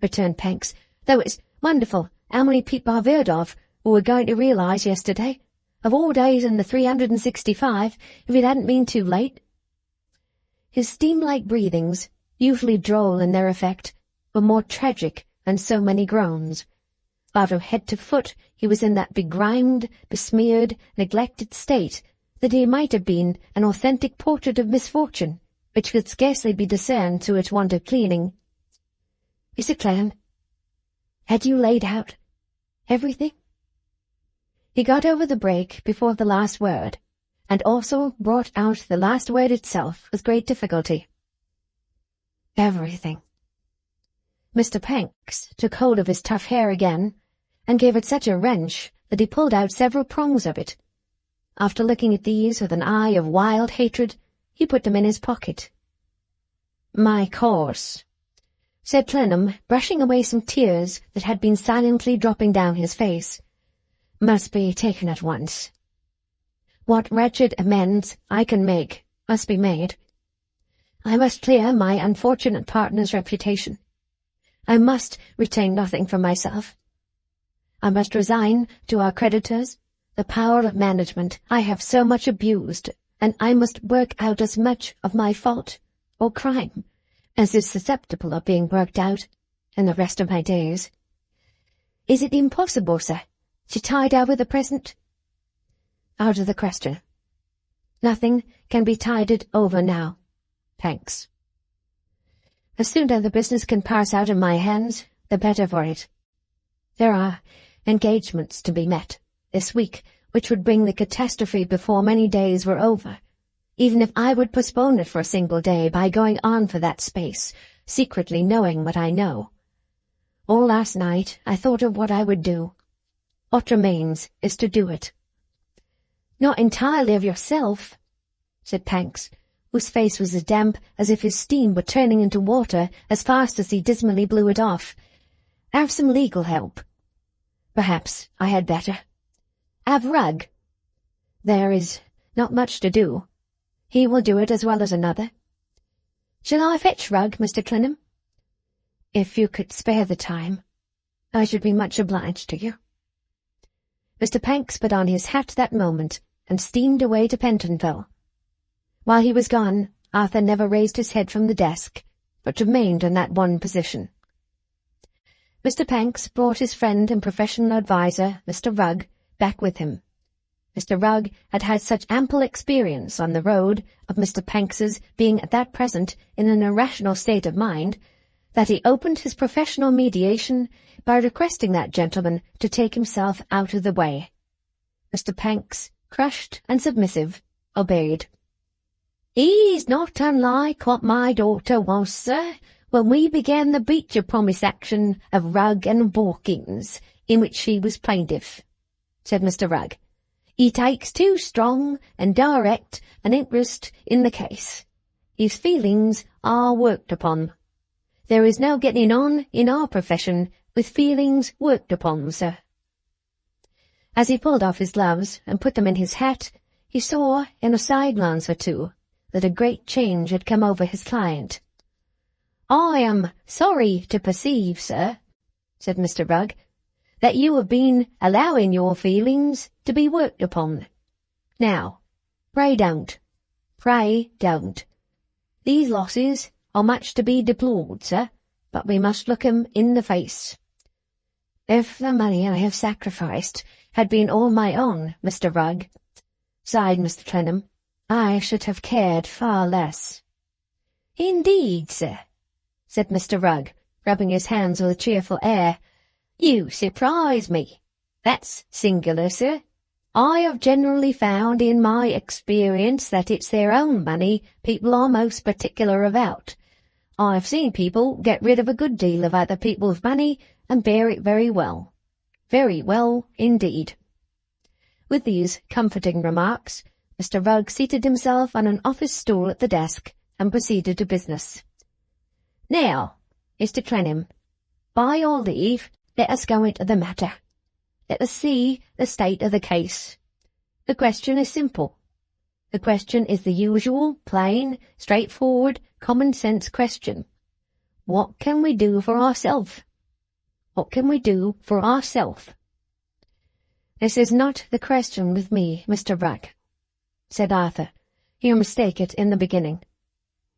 returned Panks, "though it's wonderful how many people I've heard of who were going to realize yesterday, of all days in the 365, if it hadn't been too late." His steam-like breathings, usually droll in their effect, were more tragic than so many groans, while from head to foot he was in that begrimed, besmeared, neglected state that he might have been an authentic portrait of misfortune, which could scarcely be discerned through its want of cleaning. "Mr. Clennam, had you laid out everything?" He got over the break before the last word, and also brought out the last word itself with great difficulty. "Everything." Mr. Panks took hold of his tough hair again, and gave it such a wrench that he pulled out several prongs of it. After looking at these with an eye of wild hatred, he put them in his pocket. "My course," said Clennam, brushing away some tears that had been silently dropping down his face, "must be taken at once. What wretched amends I can make must be made. I must clear my unfortunate partner's reputation. I must retain nothing for myself. I must resign to our creditors the power of management I have so much abused, and I must work out as much of my fault or crime as is susceptible of being worked out in the rest of my days. Is it impossible, sir, to tide over the present?" "Out of the question. Nothing can be tided over now, Panks. The sooner the business can pass out of my hands, the better for it. There are engagements to be met this week which would bring the catastrophe before many days were over, even if I would postpone it for a single day by going on for that space, secretly knowing what I know. All last night I thought of what I would do. What remains is to do it." "Not entirely of yourself," said Panks, whose face was as damp as if his steam were turning into water as fast as he dismally blew it off. "Have some legal help." "Perhaps I had better." "Have Rugg." "There is not much to do. He will do it as well as another." "Shall I fetch Rugg, Mr. Clennam?" "If you could spare the time, I should be much obliged to you." Mr. Panks put on his hat that moment and steamed away to Pentonville. While he was gone, Arthur never raised his head from the desk, but remained in that one position. Mr. Panks brought his friend and professional adviser, Mr. Rugg, back with him. Mr. Rugg had had such ample experience on the road of Mr. Panks's being at that present in an irrational state of mind, that he opened his professional mediation by requesting that gentleman to take himself out of the way. Mr. Panks, crushed and submissive, obeyed. "He's not unlike what my daughter was, sir, when we began the breach of promise action of Rugg and Borkins, in which she was plaintiff," said Mr. Rugg. "He takes too strong and direct an interest in the case. His feelings are worked upon. There is no getting on in our profession with feelings worked upon, sir." As he pulled off his gloves and put them in his hat, he saw, in a side glance or two, that a great change had come over his client. "I am sorry to perceive, sir," said Mr. Rugg, "that you have been allowing your feelings to be worked upon. Now, pray don't. Pray don't. These losses are much to be deplored, sir, but we must look 'em in the face." "If the money I have sacrificed had been all my own, Mr. Rugg," sighed Mr. Clennam, "I should have cared far less." "Indeed, sir," said Mr. Rugg, rubbing his hands with a cheerful air, "you surprise me. That's singular, sir. I have generally found in my experience that it's their own money people are most particular about. I've seen people get rid of a good deal of other people's money and bear it very well. Very well indeed." With these comforting remarks, Mr. Rugg seated himself on an office stool at the desk and proceeded to business. "Now, Mr. Clennam, by your leave, let us go into the matter. Let us see the state of the case. The question is simple. The question is the usual, plain, straightforward, common-sense question. What can we do for ourselves? What can we do for ourselves?" "This is not the question with me, Mr. Rugg," said Arthur. "You mistake it in the beginning.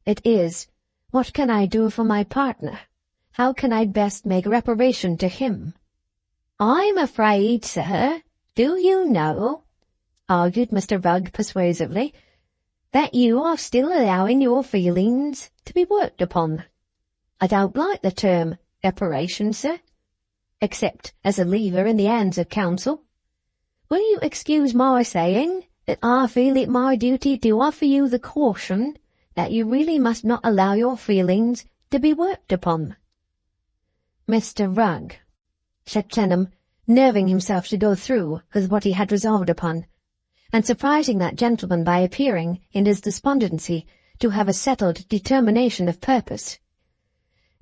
It is, what can I do for my partner? How can I best make reparation to him?" "I'm afraid, sir, do you know," argued Mr. Rugg persuasively, "that you are still allowing your feelings to be worked upon. I don't like the term reparation, sir, except as a lever in the hands of counsel. Will you excuse my saying that I feel it my duty to offer you the caution that you really must not allow your feelings to be worked upon?" "Mr. Rugg," said Clennam, nerving himself to go through with what he had resolved upon, and surprising that gentleman by appearing, in his despondency, to have a settled determination of purpose,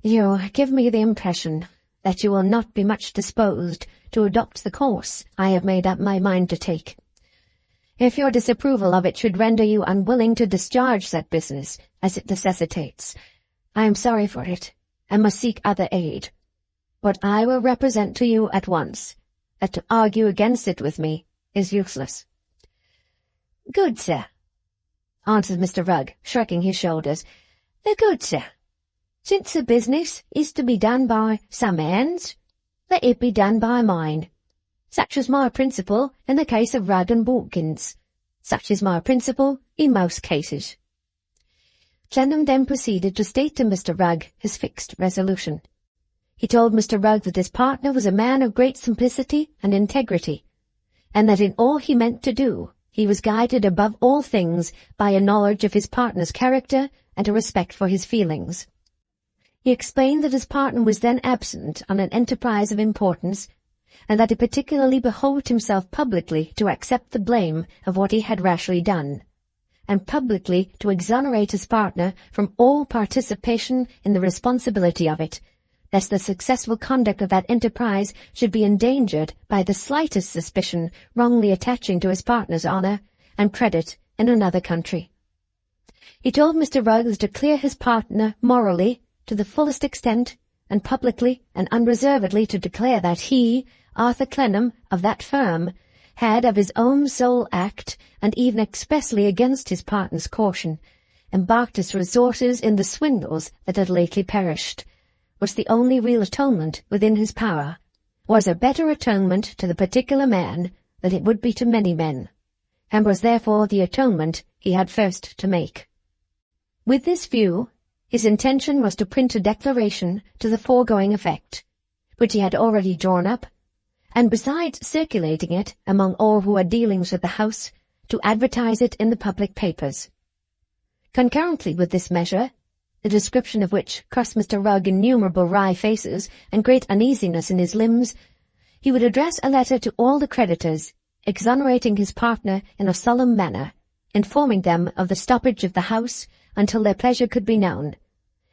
"you give me the impression that you will not be much disposed to adopt the course I have made up my mind to take. If your disapproval of it should render you unwilling to discharge that business as it necessitates, I am sorry for it, and must seek other aid. But I will represent to you at once that to argue against it with me is useless." "Good, sir," answered Mr. Rugg, shrugging his shoulders. "Good, sir. Since the business is to be done by some hands, let it be done by mine. Such is my principle in the case of Rugg and Watkins. Such is my principle in most cases." Clennam then proceeded to state to Mr. Rugg his fixed resolution. He told Mr. Rugg that his partner was a man of great simplicity and integrity, and that in all he meant to do, he was guided above all things by a knowledge of his partner's character and a respect for his feelings. He explained that his partner was then absent on an enterprise of importance, and that it particularly behoved himself publicly to accept the blame of what he had rashly done, and publicly to exonerate his partner from all participation in the responsibility of it, lest the successful conduct of that enterprise should be endangered by the slightest suspicion wrongly attaching to his partner's honour and credit in another country. He told Mr. Rugg to clear his partner morally to the fullest extent, and publicly and unreservedly to declare that he, Arthur Clennam, of that firm, had of his own sole act, and even expressly against his partner's caution, embarked his resources in the swindles that had lately perished, was the only real atonement within his power, was a better atonement to the particular man than it would be to many men, and was therefore the atonement he had first to make. With this view, his intention was to print a declaration to the foregoing effect, which he had already drawn up, and besides circulating it among all who had dealings with the house, to advertise it in the public papers. Concurrently with this measure, the description of which cost Mr. Rugg innumerable wry faces and great uneasiness in his limbs, he would address a letter to all the creditors, exonerating his partner in a solemn manner, informing them of the stoppage of the house until their pleasure could be known,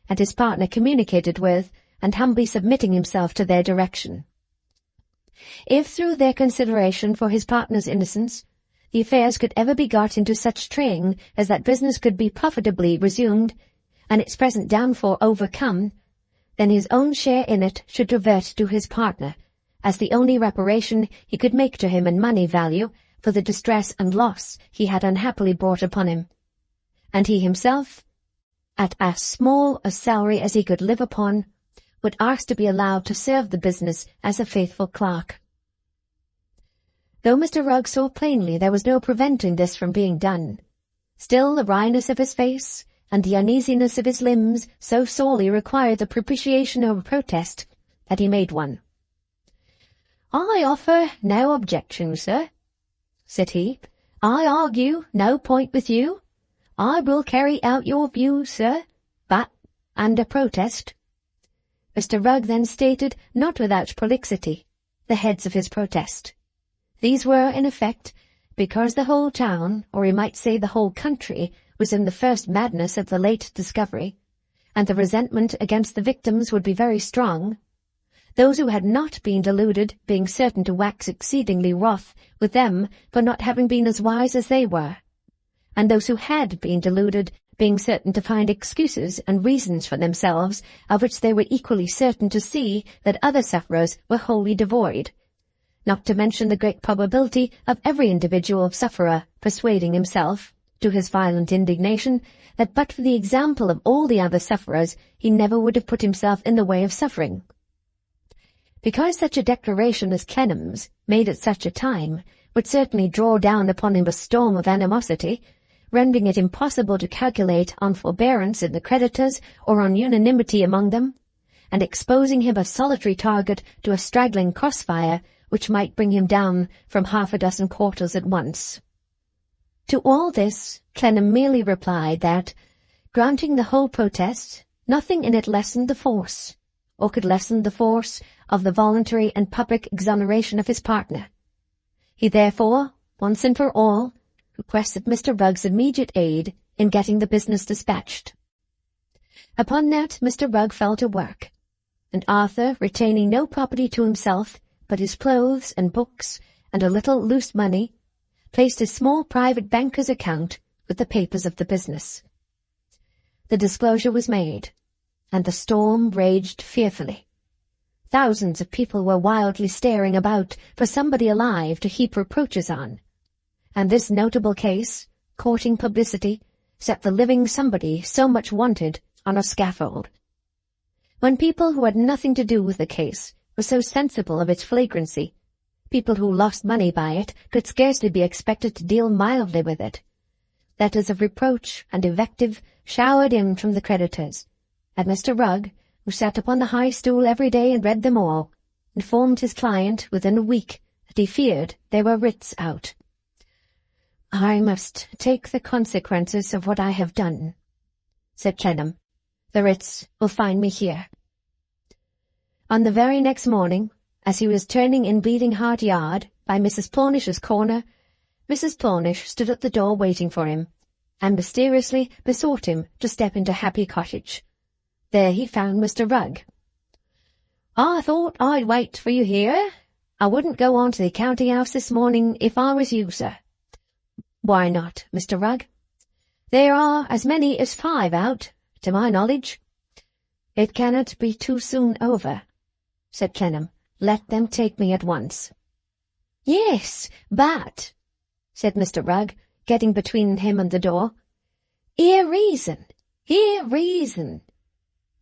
and his partner communicated with, and humbly submitting himself to their direction. If through their consideration for his partner's innocence, the affairs could ever be got into such train as that business could be profitably resumed, and its present downfall overcome, then his own share in it should revert to his partner, as the only reparation he could make to him in money value for the distress and loss he had unhappily brought upon him. And he himself, at as small a salary as he could live upon, would ask to be allowed to serve the business as a faithful clerk. Though Mr. Rugg saw plainly there was no preventing this from being done, still the wryness of his face and the uneasiness of his limbs so sorely required the propitiation of a protest that he made one. "I offer no objection, sir," said he. "I argue no point with you. I will carry out your views, sir, but under protest." Mr. Rugg then stated, not without prolixity, the heads of his protest. These were, in effect, because the whole town, or we might say the whole country, was in the first madness of the late discovery, and the resentment against the victims would be very strong, those who had not been deluded being certain to wax exceedingly wroth with them for not having been as wise as they were, and those who had been deluded being certain to find excuses and reasons for themselves of which they were equally certain to see that other sufferers were wholly devoid, not to mention the great probability of every individual sufferer persuading himself, to his violent indignation, that but for the example of all the other sufferers he never would have put himself in the way of suffering. Because such a declaration as Clennam's, made at such a time, would certainly draw down upon him a storm of animosity, rendering it impossible to calculate on forbearance in the creditors or on unanimity among them, and exposing him a solitary target to a straggling crossfire which might bring him down from 6 quarters at once. To all this, Clennam merely replied that, granting the whole protest, nothing in it lessened the force, or could lessen the force, of the voluntary and public exoneration of his partner. He therefore, once and for all, requested Mr. Rugg's immediate aid in getting the business dispatched. Upon that Mr. Rugg fell to work, and Arthur, retaining no property to himself but his clothes and books and a little loose money, placed his small private banker's account with the papers of the business. The disclosure was made, and the storm raged fearfully. Thousands of people were wildly staring about for somebody alive to heap reproaches on, and this notable case, courting publicity, set the living somebody so much wanted on a scaffold. When people who had nothing to do with the case were so sensible of its flagrancy, people who lost money by it could scarcely be expected to deal mildly with it. Letters of reproach and invective showered in from the creditors, and Mr. Rugg, who sat upon the high stool every day and read them all, informed his client within a week that he feared there were writs out. "I must take the consequences of what I have done," said Clennam. "The writs will find me here." On the very next morning, as he was turning in Bleeding Heart Yard by Mrs. Plornish's corner, Mrs. Plornish stood at the door waiting for him, and mysteriously besought him to step into Happy Cottage. There he found Mr. Rugg. "I thought I'd wait for you here. I wouldn't go on to the counting house this morning if I was you, sir." "Why not, Mr. Rugg?" "There are as many as 5 out, to my knowledge." "It cannot be too soon over," said Clennam. "Let them take me at once." "Yes, but," said Mr. Rugg, getting between him and the door, "hear reason.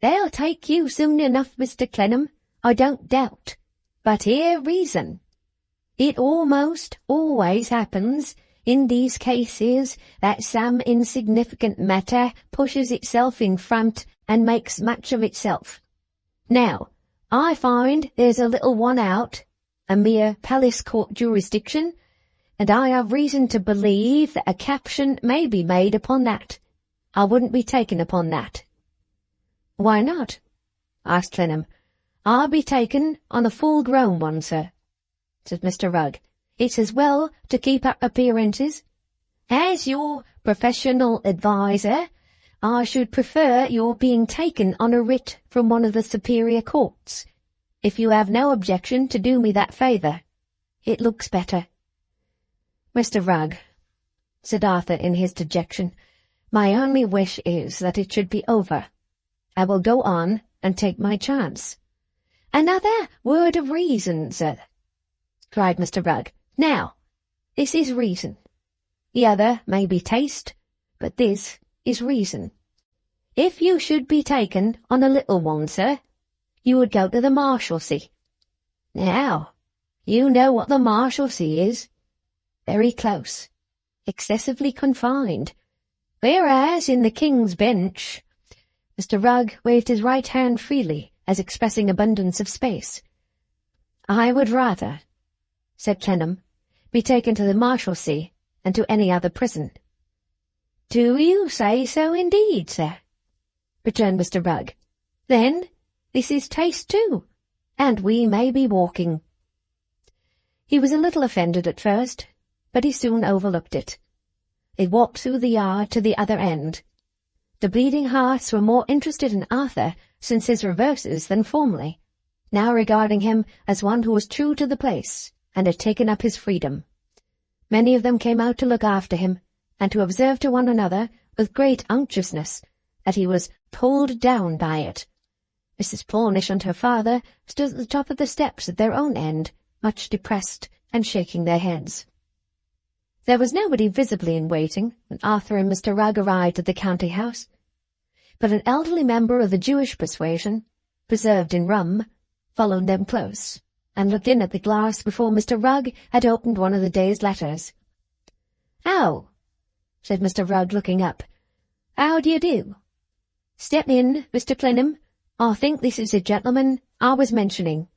They'll take you soon enough, Mr. Clennam, I don't doubt, but hear reason. It almost always happens in these cases that some insignificant matter pushes itself in front and makes much of itself. Now, I find there's a little one out, a mere palace court jurisdiction, and I have reason to believe that a caption may be made upon that. I wouldn't be taken upon that." "Why not?" asked Clennam. "I'll be taken on a full-grown one, sir," said Mr. Rugg. "It's as well to keep up appearances. As your professional adviser, I should prefer your being taken on a writ from one of the superior courts. if you have no objection to do me that favour. It looks better." "Mr. Rugg," said Arthur in his dejection, "my only wish is that it should be over. I will go on and take my chance." "Another word of reason, sir," cried Mr. Rugg. "Now, this is reason. The other may be taste, but this is reason. If you should be taken on a little one, sir, you would go to the Marshalsea. Now, you know what the Marshalsea is. Very close, excessively confined, whereas in the King's Bench—" Mr. Rugg waved his right hand freely, as expressing abundance of space. "I would rather," said Clennam, "be taken to the Marshalsea than to any other prison." "Do you say so indeed, sir?" returned Mr. Rugg. "Then this is taste too, and we may be walking." He was a little offended at first, but he soon overlooked it. They walked through the yard to the other end. The Bleeding Hearts were more interested in Arthur since his reverses than formerly, now regarding him as one who was true to the place and had taken up his freedom. Many of them came out to look after him, and to observe to one another with great unctuousness that he was pulled down by it. Mrs. Plornish and her father stood at the top of the steps at their own end, much depressed and shaking their heads. There was nobody visibly in waiting when Arthur and Mr. Rugg arrived at the county house, but an elderly member of the Jewish persuasion, preserved in rum, followed them close, and looked in at the glass before Mr. Rugg had opened one of the day's letters. "Oh," said Mr. Rugg, looking up. "How do you do? Step in, Mr. Clennam. I think this is the gentleman I was mentioning."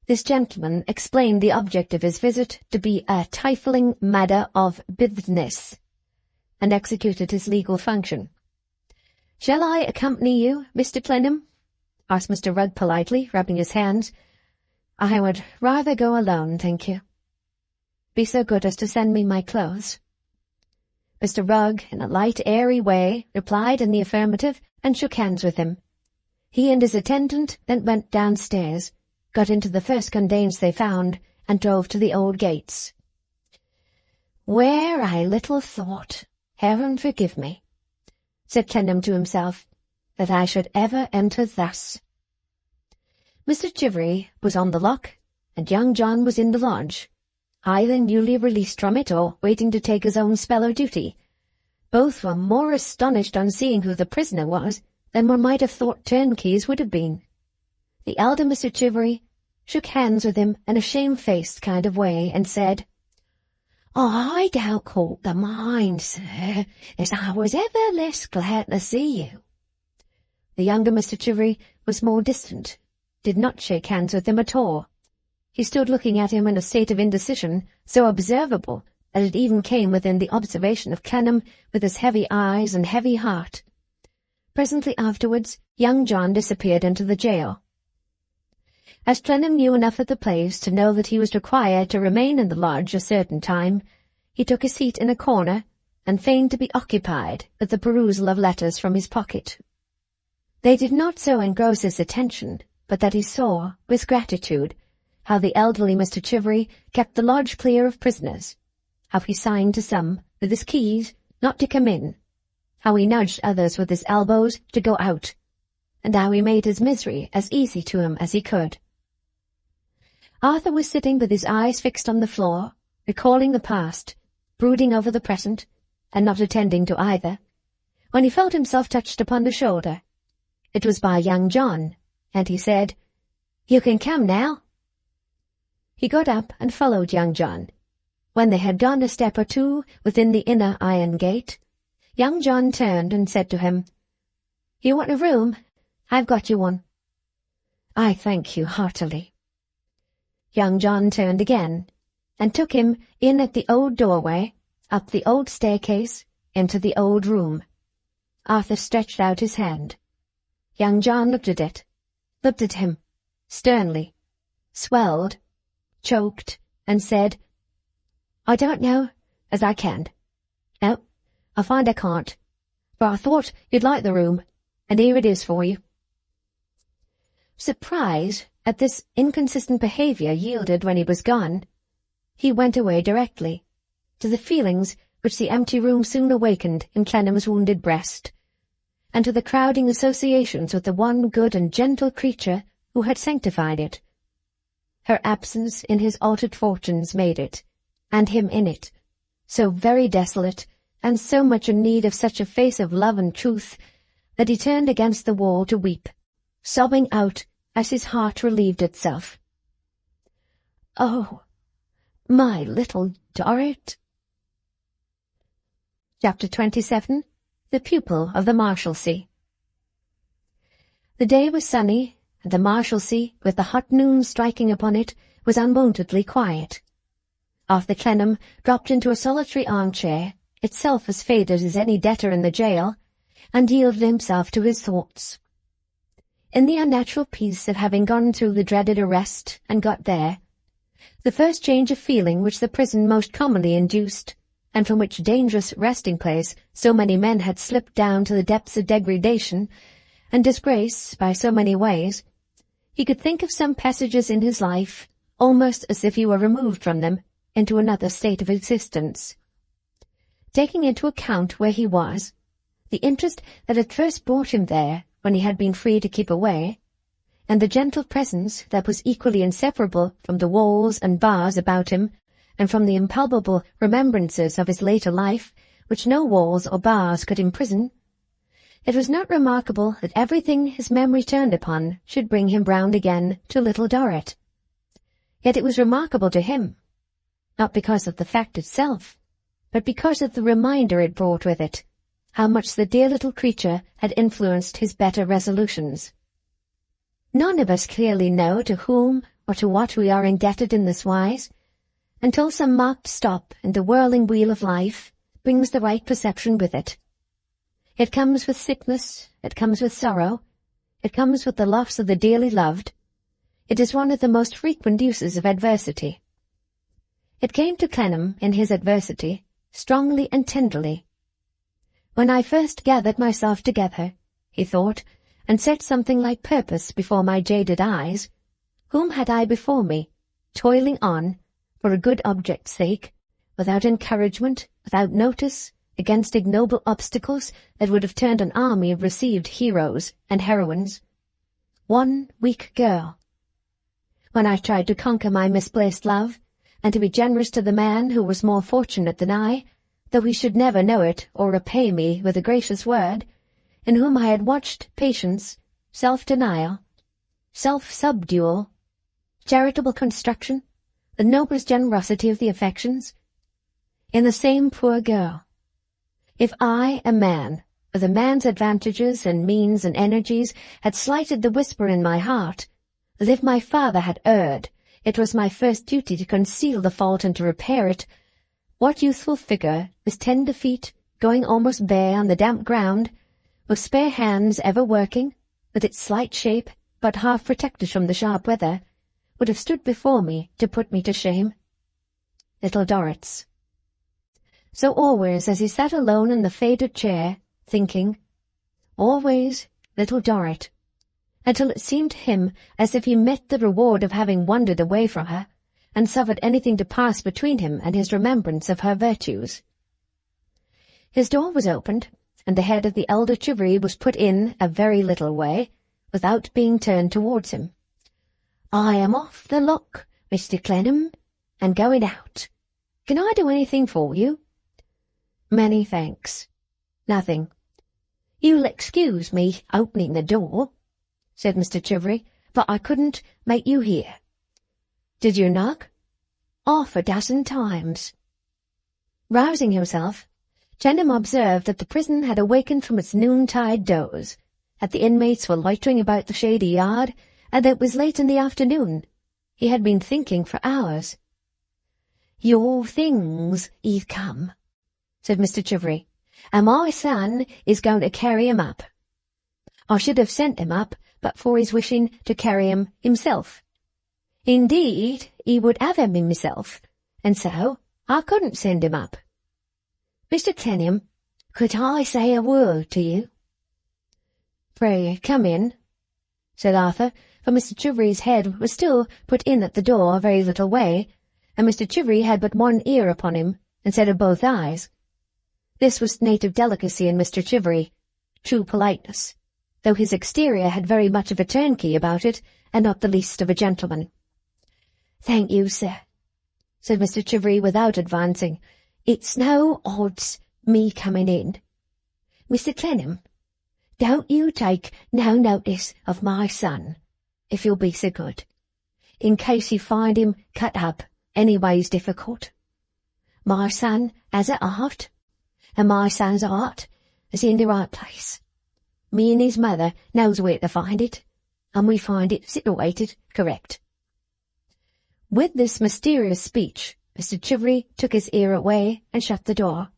This gentleman explained the object of his visit to be a trifling matter of business, and executed his legal function. "Shall I accompany you, Mr. Clennam?" asked Mr. Rugg politely, rubbing his hands. "I would rather go alone, thank you. Be so good as to send me my clothes." Mr. Rugg, in a light, airy way, replied in the affirmative and shook hands with him. He and his attendant then went downstairs, got into the first conveyance they found, and drove to the old gates. "Where I little thought, Heaven forgive me," said Clennam to himself, "that I should ever enter thus." Mr. Chivery was on the lock, and young John was in the lodge, either newly released from it or waiting to take his own spell of duty. Both were more astonished on seeing who the prisoner was than one might have thought turnkeys would have been. The elder Mr. Chivery shook hands with him in a shamefaced kind of way, and said, "I don't call to mind, sir, as I was ever less glad to see you." The younger Mr. Chivery was more distant, did not shake hands with him at all. He stood looking at him in a state of indecision so observable that it even came within the observation of Clennam with his heavy eyes and heavy heart. Presently afterwards, young John disappeared into the jail. As Clennam knew enough of the place to know that he was required to remain in the lodge a certain time, he took a seat in a corner and feigned to be occupied with the perusal of letters from his pocket. They did not so engross his attention, but that he saw, with gratitude, how the elderly Mr. Chivery kept the lodge clear of prisoners, how he signed to some, with his keys, not to come in, how he nudged others with his elbows to go out, and how he made his misery as easy to him as he could. Arthur was sitting with his eyes fixed on the floor, recalling the past, brooding over the present, and not attending to either, when he felt himself touched upon the shoulder. It was by young John, and he said, "You can come now." He got up and followed young John. When they had gone a step or two within the inner iron gate, young John turned and said to him, "You want a room? I've got you one." "I thank you heartily." Young John turned again, and took him in at the old doorway, up the old staircase, into the old room. Arthur stretched out his hand. Young John looked at it, looked at him, sternly, swelled, choked, and said, "I don't know as I can. No, I find I can't, for I thought you'd like the room, and here it is for you." Surprise at this inconsistent behaviour yielded when he was gone, he went away directly, to the feelings which the empty room soon awakened in Clennam's wounded breast, and to the crowding associations with the one good and gentle creature who had sanctified it. Her absence in his altered fortunes made it, and him in it, so very desolate, and so much in need of such a face of love and truth, that he turned against the wall to weep, sobbing out as his heart relieved itself. "Oh, my little Dorrit!" Chapter 27. The Pupil of the Marshalsea. The day was sunny, and the Marshalsea, with the hot noon striking upon it, was unwontedly quiet. Arthur Clennam dropped into a solitary armchair, itself as faded as any debtor in the jail, and yielded himself to his thoughts. In the unnatural peace of having gone through the dreaded arrest and got there, the first change of feeling which the prison most commonly induced, and from which dangerous resting-place so many men had slipped down to the depths of degradation and disgrace by so many ways, he could think of some passages in his life almost as if he were removed from them into another state of existence. Taking into account where he was, the interest that had first brought him there when he had been free to keep away, and the gentle presence that was equally inseparable from the walls and bars about him, and from the impalpable remembrances of his later life, which no walls or bars could imprison, it was not remarkable that everything his memory turned upon should bring him round again to little Dorrit. Yet it was remarkable to him, not because of the fact itself, but because of the reminder it brought with it, how much the dear little creature had influenced his better resolutions. None of us clearly know to whom or to what we are indebted in this wise, until some marked stop in the whirling wheel of life brings the right perception with it. It comes with sickness, it comes with sorrow, it comes with the loss of the dearly loved. It is one of the most frequent uses of adversity. It came to Clennam in his adversity, strongly and tenderly. When I first gathered myself together, he thought, and set something like purpose before my jaded eyes, whom had I before me, toiling on, for a good object's sake, without encouragement, without notice, against ignoble obstacles that would have turned an army of received heroes and heroines? One weak girl. When I tried to conquer my misplaced love, and to be generous to the man who was more fortunate than I, though he should never know it or repay me with a gracious word, in whom I had watched patience, self-denial, self-subdual, charitable construction, the noblest generosity of the affections, in the same poor girl. If I, a man, with a man's advantages and means and energies, had slighted the whisper in my heart, as if my father had erred, it was my first duty to conceal the fault and to repair it, what youthful figure, with tender feet, going almost bare on the damp ground, with spare hands ever working, with its slight shape, but half protected from the sharp weather, would have stood before me to put me to shame? Little Dorrit's. So always as he sat alone in the faded chair, thinking, always little Dorrit, until it seemed to him as if he met the reward of having wandered away from her, and suffered anything to pass between him and his remembrance of her virtues. His door was opened, and the head of the elder Chivery was put in a very little way, without being turned towards him. "I am off the lock, Mr. Clennam, and going out. Can I do anything for you?" "Many thanks. Nothing." "You'll excuse me opening the door," said Mr. Chivery, "but I couldn't make you hear." "Did you knock?" "Half a dozen times." Rousing himself, Clennam observed that the prison had awakened from its noontide doze, that the inmates were loitering about the shady yard, and that it was late in the afternoon. He had been thinking for hours. "Your things is come," said Mr. Chivery, "and my son is going to carry 'em up. I should have sent him up but for his wishing to carry 'em himself. Indeed, he would have 'em himself, and so I couldn't send him up. Mr. Clennam, could I say a word to you?" "Pray come in," said Arthur, for Mr. Chivery's head was still put in at the door a very little way, and Mr. Chivery had but one ear upon him, instead of both eyes. This was native delicacy in Mr. Chivery, true politeness, though his exterior had very much of a turnkey about it, and not the least of a gentleman. "Thank you, sir," said Mr. Chivery without advancing. "It's no odds me coming in. Mr. Clennam, don't you take no notice of my son, if you'll be so good, in case you find him cut up anyways difficult. My son has a heart, and my son's heart is in the right place. Me and his mother knows where to find it, and we find it situated correct." With this mysterious speech, Mr. Chivery took his ear away and shut the door.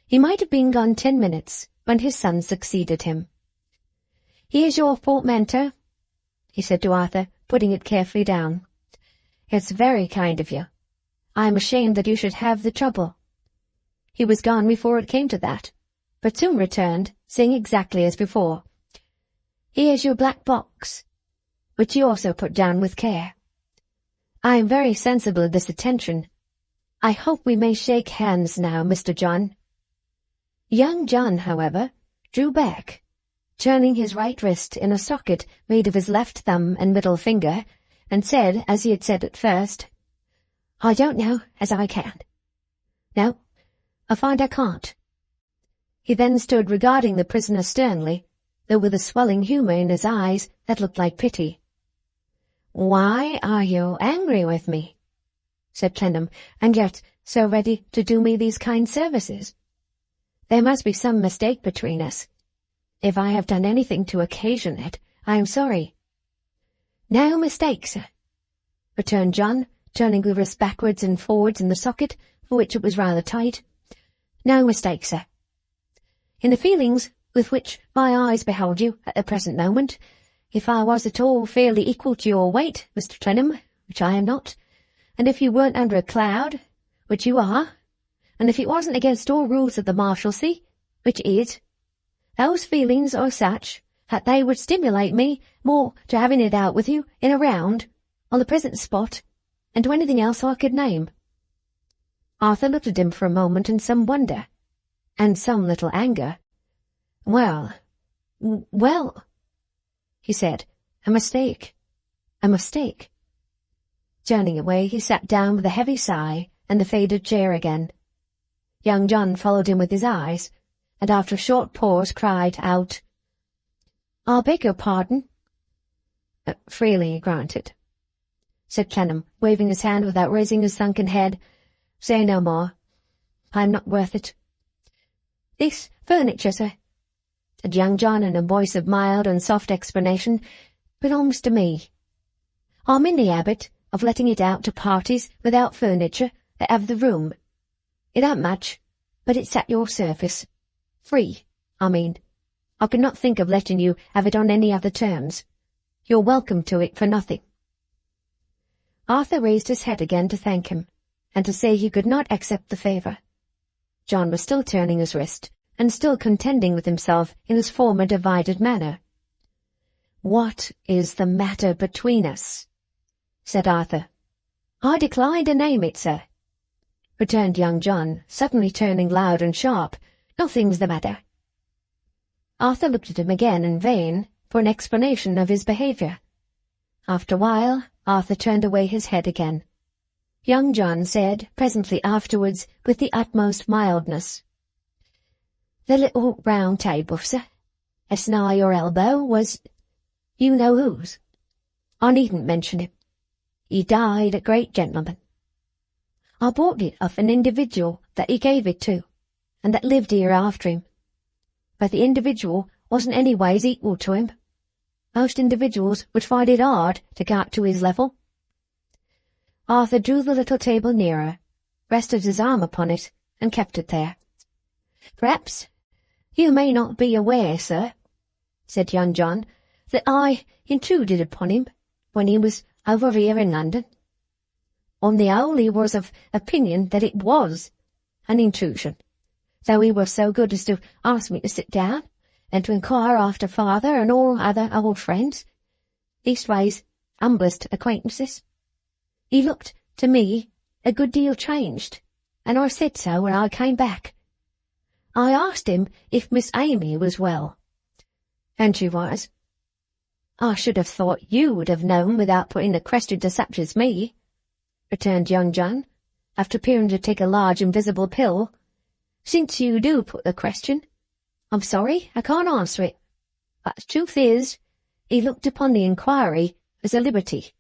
He might have been gone 10 minutes when his son succeeded him. "Here's your portmanteau," he said to Arthur, putting it carefully down. "It's very kind of you. I am ashamed that you should have the trouble." He was gone before it came to that, but soon returned, saying exactly as before, "Here's your black box, which you also put down with care. I am very sensible of this attention. I hope we may shake hands now, Mr. John." Young John, however, drew back, turning his right wrist in a socket made of his left thumb and middle finger, and said, as he had said at first, "I don't know as I can. No, I find I can't." He then stood regarding the prisoner sternly, though with a swelling humour in his eyes that looked like pity. "Why are you angry with me?" said Clennam, "and yet so ready to do me these kind services? There must be some mistake between us. If I have done anything to occasion it, I am sorry." "No mistake, sir," returned John, turning the wrist backwards and forwards in the socket, for which it was rather tight. "No mistake, sir. In the feelings with which my eyes behold you at the present moment, if I was at all fairly equal to your weight, Mr. Clennam, which I am not, and if you weren't under a cloud, which you are, and if it wasn't against all rules of the Marshalsea, which it is, those feelings are such that they would stimulate me more to having it out with you in a round, on the present spot, and to anything else I could name." Arthur looked at him for a moment in some wonder, and some little anger. Well, he said, "a mistake, a mistake." Turning away, he sat down with a heavy sigh and the faded chair again. Young John followed him with his eyes, and after a short pause cried out, "I beg your pardon." "Freely granted," said Clennam, waving his hand without raising his sunken head. "Say no more. I am not worth it." "This furniture, sir," said young John in a voice of mild and soft explanation, "belongs to me. I'm in the habit of letting it out to parties without furniture that have the room. It ain't much, but it's at your service. Free, I mean. I could not think of letting you have it on any other terms. You're welcome to it for nothing." Arthur raised his head again to thank him, and to say he could not accept the favour. John was still turning his wrist, and still contending with himself in his former divided manner. "What is the matter between us?" said Arthur. "I decline to name it, sir," returned young John, suddenly turning loud and sharp. "Nothing's the matter." Arthur looked at him again in vain for an explanation of his behaviour. After a while, Arthur turned away his head again. Young John said presently afterwards with the utmost mildness, "The little round table, sir, as nigh your elbow was, you know whose. I needn't mention it. He died a great gentleman. I bought it of an individual that he gave it to, and that lived here after him. But the individual wasn't anyways equal to him. Most individuals would find it hard to get to his level." Arthur drew the little table nearer, rested his arm upon it, and kept it there. "Perhaps you may not be aware, sir," said young John, "that I intruded upon him when he was over here in London. On the whole, he was of opinion that it was an intrusion, though he was so good as to ask me to sit down, and to inquire after father and all other old friends. leastways, humblest acquaintances. He looked, to me, a good deal changed, and I said so when I came back. I asked him if Miss Amy was well, and she was. I should have thought you would have known without putting the question to such as me, returned young John, after appearing to take a large invisible pill. Since you do put the question, I'm sorry I can't answer it. But the truth is, he looked upon the inquiry as a liberty,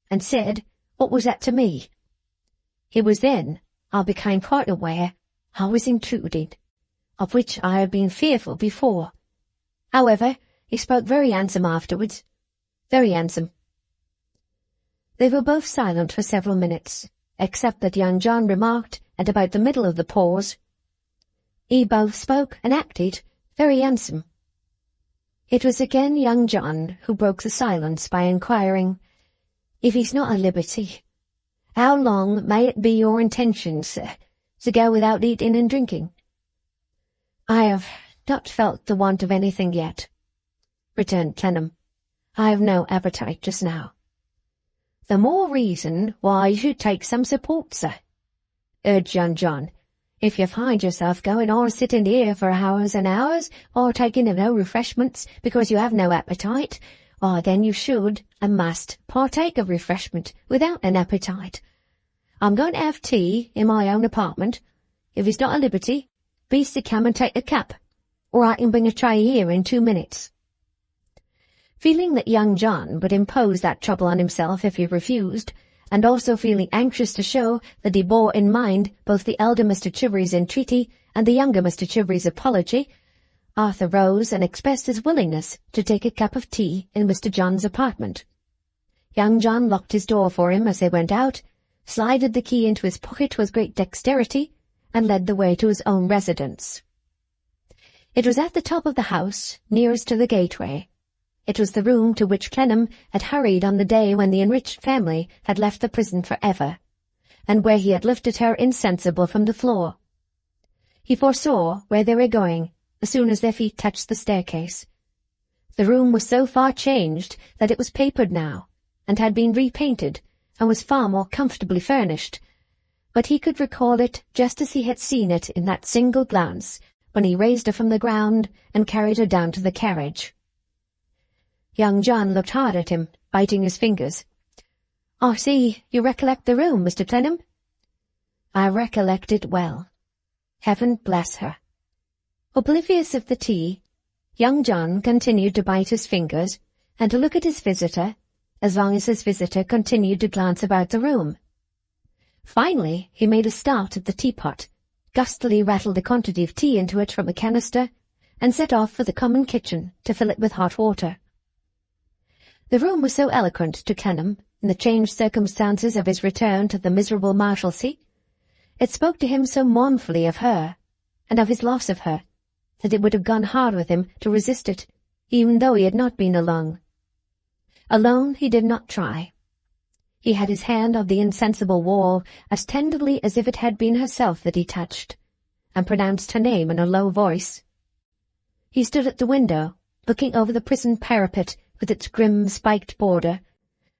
and said, what was that to me? It was then I became quite aware I was intruding, of which I had been fearful before. However, he spoke very handsome afterwards. Very handsome. They were both silent for several minutes, except that young John remarked, at about the middle of the pause, he both spoke and acted very handsome. It was again young John who broke the silence by inquiring, if he's not a liberty, how long may it be your intention, sir, to go without eating and drinking? I have not felt the want of anything yet, returned Clennam. I have no appetite just now. The more reason why you should take some support, sir, urged young John. If you find yourself going on sitting here for hours and hours, or taking no refreshments because you have no appetite, why then you should and must partake of refreshment without an appetite. I'm going to have tea in my own apartment. If it's not a liberty, please to come and take a cup, or I can bring a tray here in 2 minutes. Feeling that young John would impose that trouble on himself if he refused, and also feeling anxious to show that he bore in mind both the elder Mr. Chivery's entreaty and the younger Mr. Chivery's apology, Arthur rose and expressed his willingness to take a cup of tea in Mr. John's apartment. Young John locked his door for him as they went out, slided the key into his pocket with great dexterity, and led the way to his own residence. It was at the top of the house, nearest to the gateway. It was the room to which Clennam had hurried on the day when the enriched family had left the prison for ever, and where he had lifted her insensible from the floor. He foresaw where they were going as soon as their feet touched the staircase. The room was so far changed that it was papered now, and had been repainted, and was far more comfortably furnished, but he could recall it just as he had seen it in that single glance when he raised her from the ground and carried her down to the carriage. Young John looked hard at him, biting his fingers. I see you recollect the room, Mr. Clennam. I recollect it well. Heaven bless her. Oblivious of the tea, young John continued to bite his fingers and to look at his visitor, as long as his visitor continued to glance about the room. Finally, he made a start at the teapot, gustily rattled a quantity of tea into it from a canister, and set off for the common kitchen to fill it with hot water. The room was so eloquent to Clennam, in the changed circumstances of his return to the miserable Marshalsea, it spoke to him so mournfully of her, and of his loss of her, that it would have gone hard with him to resist it, even though he had not been alone. Alone he did not try. He had his hand on the insensible wall as tenderly as if it had been herself that he touched, and pronounced her name in a low voice. He stood at the window, looking over the prison parapet with its grim spiked border,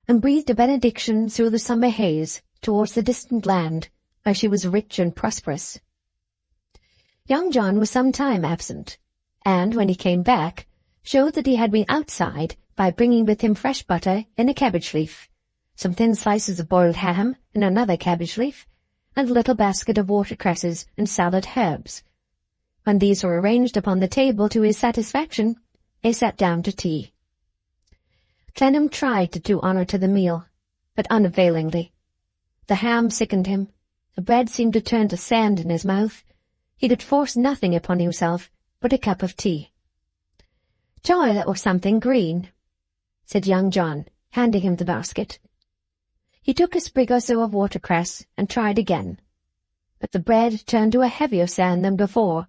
and breathed a benediction through the summer haze towards the distant land, where she was rich and prosperous. Young John was some time absent, and, when he came back, showed that he had been outside by bringing with him fresh butter in a cabbage leaf, some thin slices of boiled ham in another cabbage leaf, and a little basket of watercresses and salad herbs. When these were arranged upon the table to his satisfaction, he sat down to tea. Clennam tried to do honour to the meal, but unavailingly. The ham sickened him, the bread seemed to turn to sand in his mouth. He could force nothing upon himself but a cup of tea. "Try a little something green," said young John, handing him the basket. He took a sprig or so of watercress and tried again, but the bread turned to a heavier sand than before,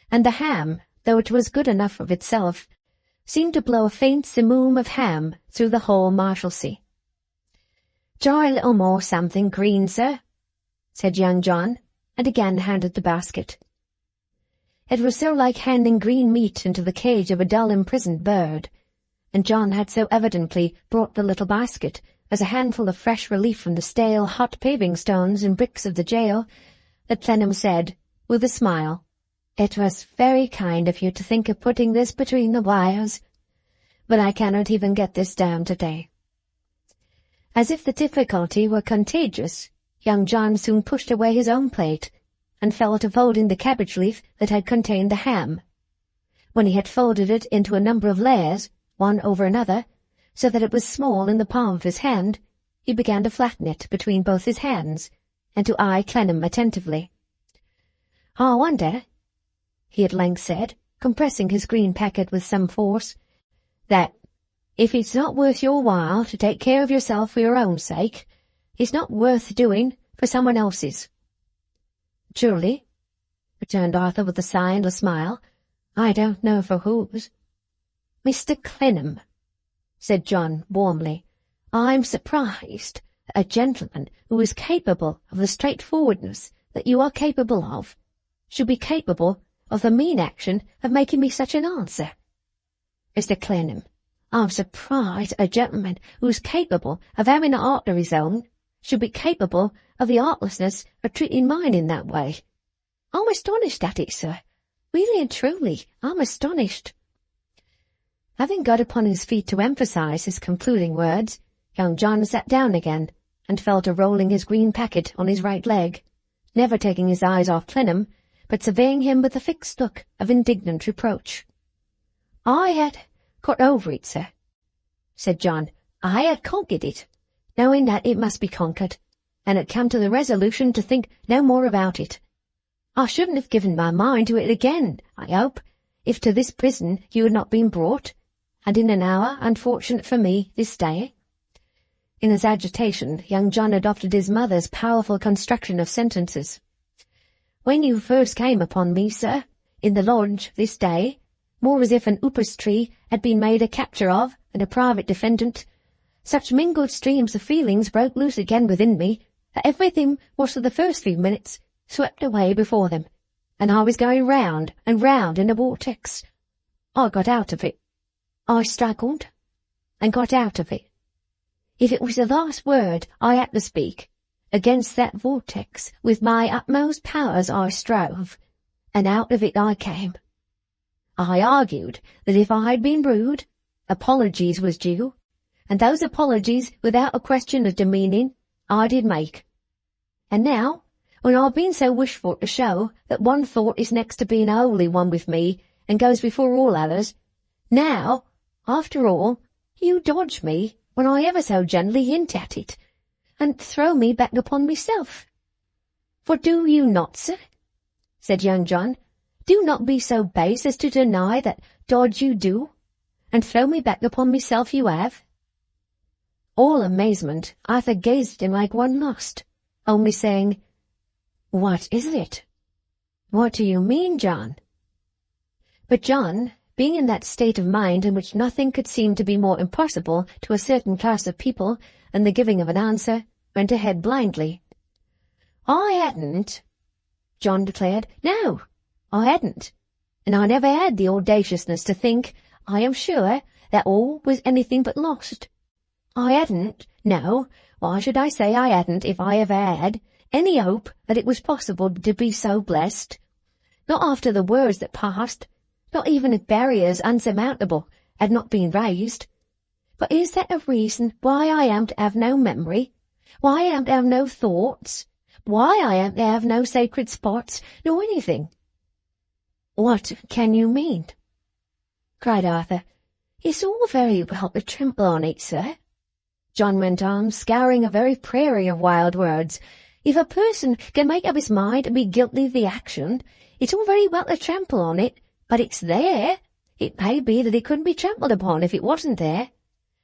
and the ham, though it was good enough of itself, seemed to blow a faint simoom of ham through the whole Marshalsea. "Try a little more something green, sir," said young John, and again handed the basket. It was so like handing green meat into the cage of a dull imprisoned bird, and John had so evidently brought the little basket as a handful of fresh relief from the stale, hot paving stones and bricks of the jail, that Clennam said, with a smile, "It was very kind of you to think of putting this between the wires, but I cannot even get this down today." As if the difficulty were contagious, young John soon pushed away his own plate, and fell to folding the cabbage leaf that had contained the ham. When he had folded it into a number of layers, one over another, so that it was small in the palm of his hand, he began to flatten it between both his hands, and to eye Clennam attentively. "I wonder," he at length said, compressing his green packet with some force, "that, if it's not worth your while to take care of yourself for your own sake, it's not worth doing for someone else's." "Truly," returned Arthur with a sigh and a smile, "I don't know for whose." "Mr. Clennam," said John warmly, "I'm surprised that a gentleman who is capable of the straightforwardness that you are capable of should be capable of the mean action of making me such an answer. Mr. Clennam, I'm surprised a gentleman who is capable of having an art of his own should be capable of the artlessness of treating mine in that way. I'm astonished at it, sir. Really and truly, I'm astonished." Having got upon his feet to emphasize his concluding words, young John sat down again, and fell to rolling his green packet on his right leg, never taking his eyes off Clennam, but surveying him with a fixed look of indignant reproach. "I had got over it, sir," said John. "I had conquered it, knowing that it must be conquered, and had come to the resolution to think no more about it. I shouldn't have given my mind to it again, I hope, if to this prison you had not been brought, and in an hour unfortunate for me this day." In his agitation, young John adopted his mother's powerful construction of sentences. "When you first came upon me, sir, in the lodge this day, more as if an upas tree had been made a capture of and a private defendant, such mingled streams of feelings broke loose again within me, that everything was for the first few minutes swept away before them, and I was going round and round in a vortex. I got out of it. I struggled, and got out of it. If it was the last word I had to speak, against that vortex with my utmost powers I strove, and out of it I came. I argued that if I had been rude, apologies was due, and those apologies, without a question of demeaning, I did make. And now, when I've been so wishful to show that one thought is next to being a holy one with me, and goes before all others, now, after all, you dodge me when I ever so gently hint at it, and throw me back upon myself. For do you not, sir?" said young John. "Do not be so base as to deny that dodge you do, and throw me back upon myself you have." All amazement, Arthur gazed at him like one lost, only saying, "What is it? What do you mean, John?" But John, being in that state of mind in which nothing could seem to be more impossible to a certain class of people than the giving of an answer, went ahead blindly. "I hadn't," John declared. "No, I hadn't, and I never had the audaciousness to think, I am sure, that all was anything but lost. I hadn't, no, why should I say I hadn't if I ever had, any hope that it was possible to be so blessed? Not after the words that passed, not even if barriers unsurmountable had not been raised. But is that a reason why I am to have no memory, why I am to have no thoughts, why I am to have no sacred spots, nor anything?" "What can you mean?" cried Arthur. "It's all very well to trample on it, sir," John went on, scouring a very prairie of wild words. "If a person can make up his mind to be guilty of the action, it's all very well to trample on it, but it's there. It may be that it couldn't be trampled upon if it wasn't there.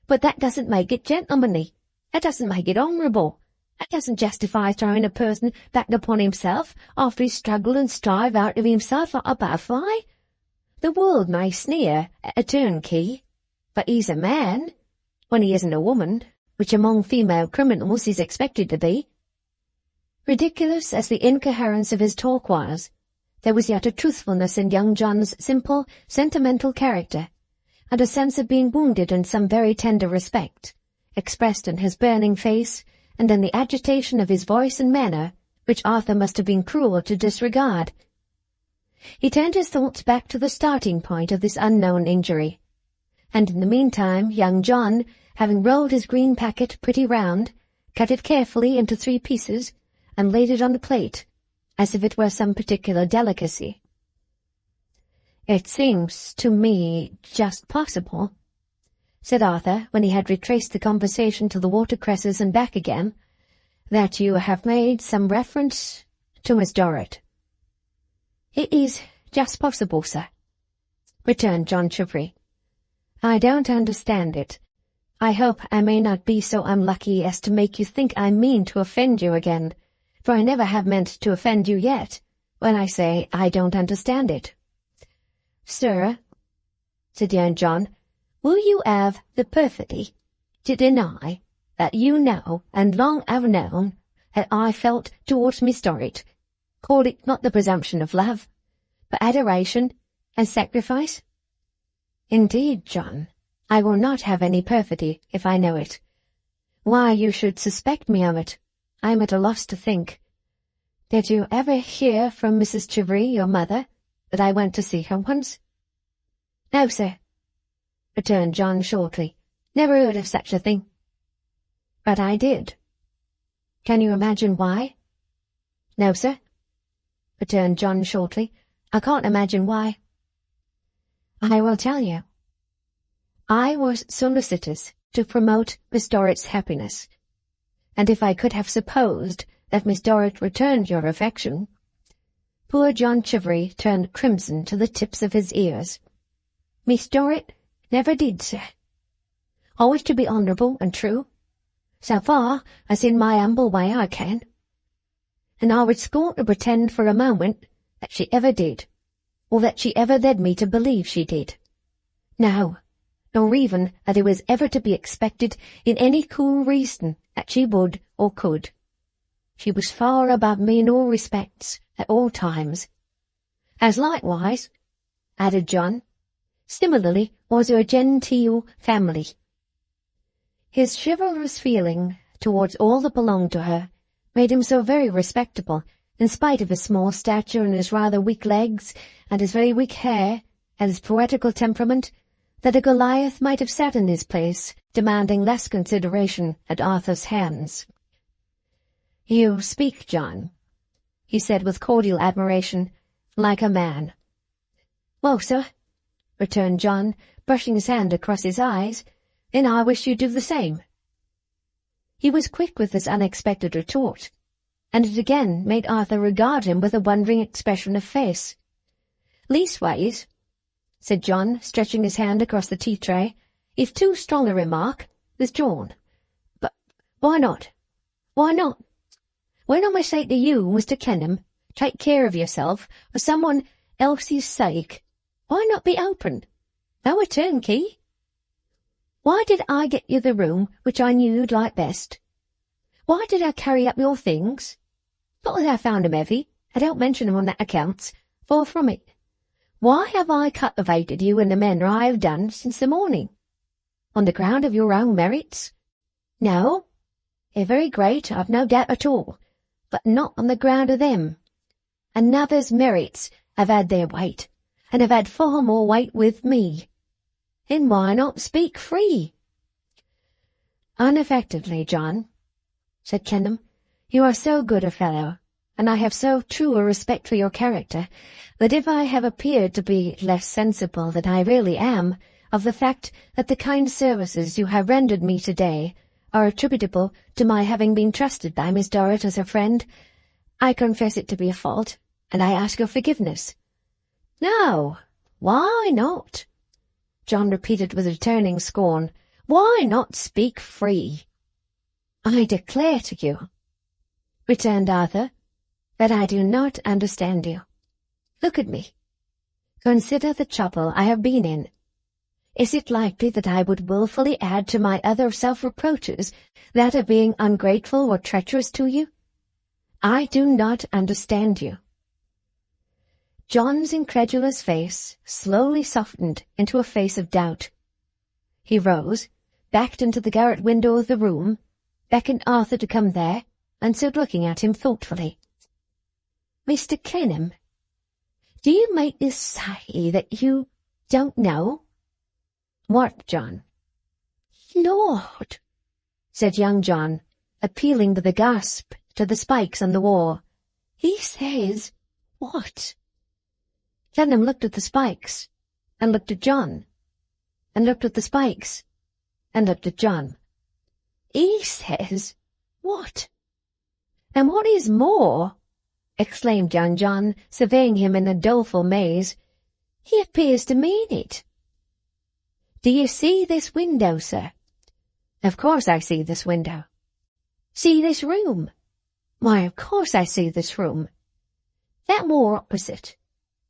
But that doesn't make it gentlemanly. That doesn't make it honourable. That doesn't justify throwing a person back upon himself after he's struggled and strive out of himself like a butterfly. The world may sneer at a turnkey, but he's a man, when he isn't a woman, which among female criminals is expected to be." Ridiculous as the incoherence of his talk was, there was yet a truthfulness in young John's simple, sentimental character, and a sense of being wounded in some very tender respect, expressed in his burning face and in the agitation of his voice and manner, which Arthur must have been cruel to disregard. He turned his thoughts back to the starting point of this unknown injury, and in the meantime young John, having rolled his green packet pretty round, cut it carefully into 3 pieces, and laid it on the plate, as if it were some particular delicacy. "It seems to me just possible," said Arthur, when he had retraced the conversation to the watercresses and back again, "that you have made some reference to Miss Dorrit." "It is just possible, sir," returned John Chivery. "I don't understand it. I hope I may not be so unlucky as to make you think I mean to offend you again, for I never have meant to offend you yet, when I say I don't understand it." "Sir," said young John, "will you have the perfidy to deny that you know and long have known that I felt towards Miss Dorrit, call it not the presumption of love, but adoration and sacrifice?" "Indeed, John, I will not have any perfidy if I know it. Why you should suspect me of it, I am at a loss to think. Did you ever hear from Mrs. Chivery, your mother, that I went to see her once?" "No, sir," returned John shortly. "Never heard of such a thing." "But I did. Can you imagine why?" "No, sir," returned John shortly. "I can't imagine why." "I will tell you. I was solicitous to promote Miss Dorrit's happiness, and if I could have supposed that Miss Dorrit returned your affection—" Poor John Chivery turned crimson to the tips of his ears. "Miss Dorrit never did, sir. Always to be honourable and true, so far as in my humble way I can, and I would scorn to pretend for a moment that she ever did, or that she ever led me to believe she did. No, nor even that it was ever to be expected in any cool reason that she would or could. She was far above me in all respects, at all times. As likewise," added John, "similarly was her genteel family." His chivalrous feeling towards all that belonged to her made him so very respectable, in spite of his small stature and his rather weak legs, and his very weak hair, and his poetical temperament, that a Goliath might have sat in his place, demanding less consideration at Arthur's hands. "You speak, John," he said with cordial admiration, "like a man." "Well, sir," returned John, brushing his hand across his eyes, "then I wish you'd do the same." He was quick with this unexpected retort, and it again made Arthur regard him with a wondering expression of face. "Leastways," said John, stretching his hand across the tea-tray, "if too strong a remark, there's John. But why not? Why not? When I may say to you, Mr. Clennam, take care of yourself for someone else's sake, why not be open? No a turnkey. Why did I get you the room which I knew you'd like best? Why did I carry up your things? Not that I found 'em heavy, I don't mention 'em on that account, far from it. Why have I cultivated you in the manner I have done since the morning? On the ground of your own merits? No, they're very great, I've no doubt at all, but not on the ground of them. Another's merits have had their weight, and have had far more weight with me. Then why not speak free?" "Unaffectedly, John," said Clennam. "You are so good a fellow, and I have so true a respect for your character, that if I have appeared to be less sensible than I really am of the fact that the kind services you have rendered me today are attributable to my having been trusted by Miss Dorrit as a friend, I confess it to be a fault, and I ask your forgiveness." "No, why not?" John repeated with returning scorn. "Why not speak free?" "I declare to you," returned Arthur, "that I do not understand you. Look at me. Consider the trouble I have been in. Is it likely that I would wilfully add to my other self-reproaches that of being ungrateful or treacherous to you? I do not understand you." John's incredulous face slowly softened into a face of doubt. He rose, backed into the garret window of the room, beckoned Arthur to come there, and stood looking at him thoughtfully. "Mr. Clennam, do you make this say that you don't know?" "What, John?" "Lord," said young John, appealing with a gasp to the spikes on the wall. "he says what?" Clennam looked at the spikes, and looked at John, and looked at the spikes, and looked at John. "He says what?" "And what is more," exclaimed young John, surveying him in a doleful maze, "he appears to mean it. Do you see this window, sir?" "Of course I see this window." "See this room?" "Why, of course I see this room." "That wall opposite,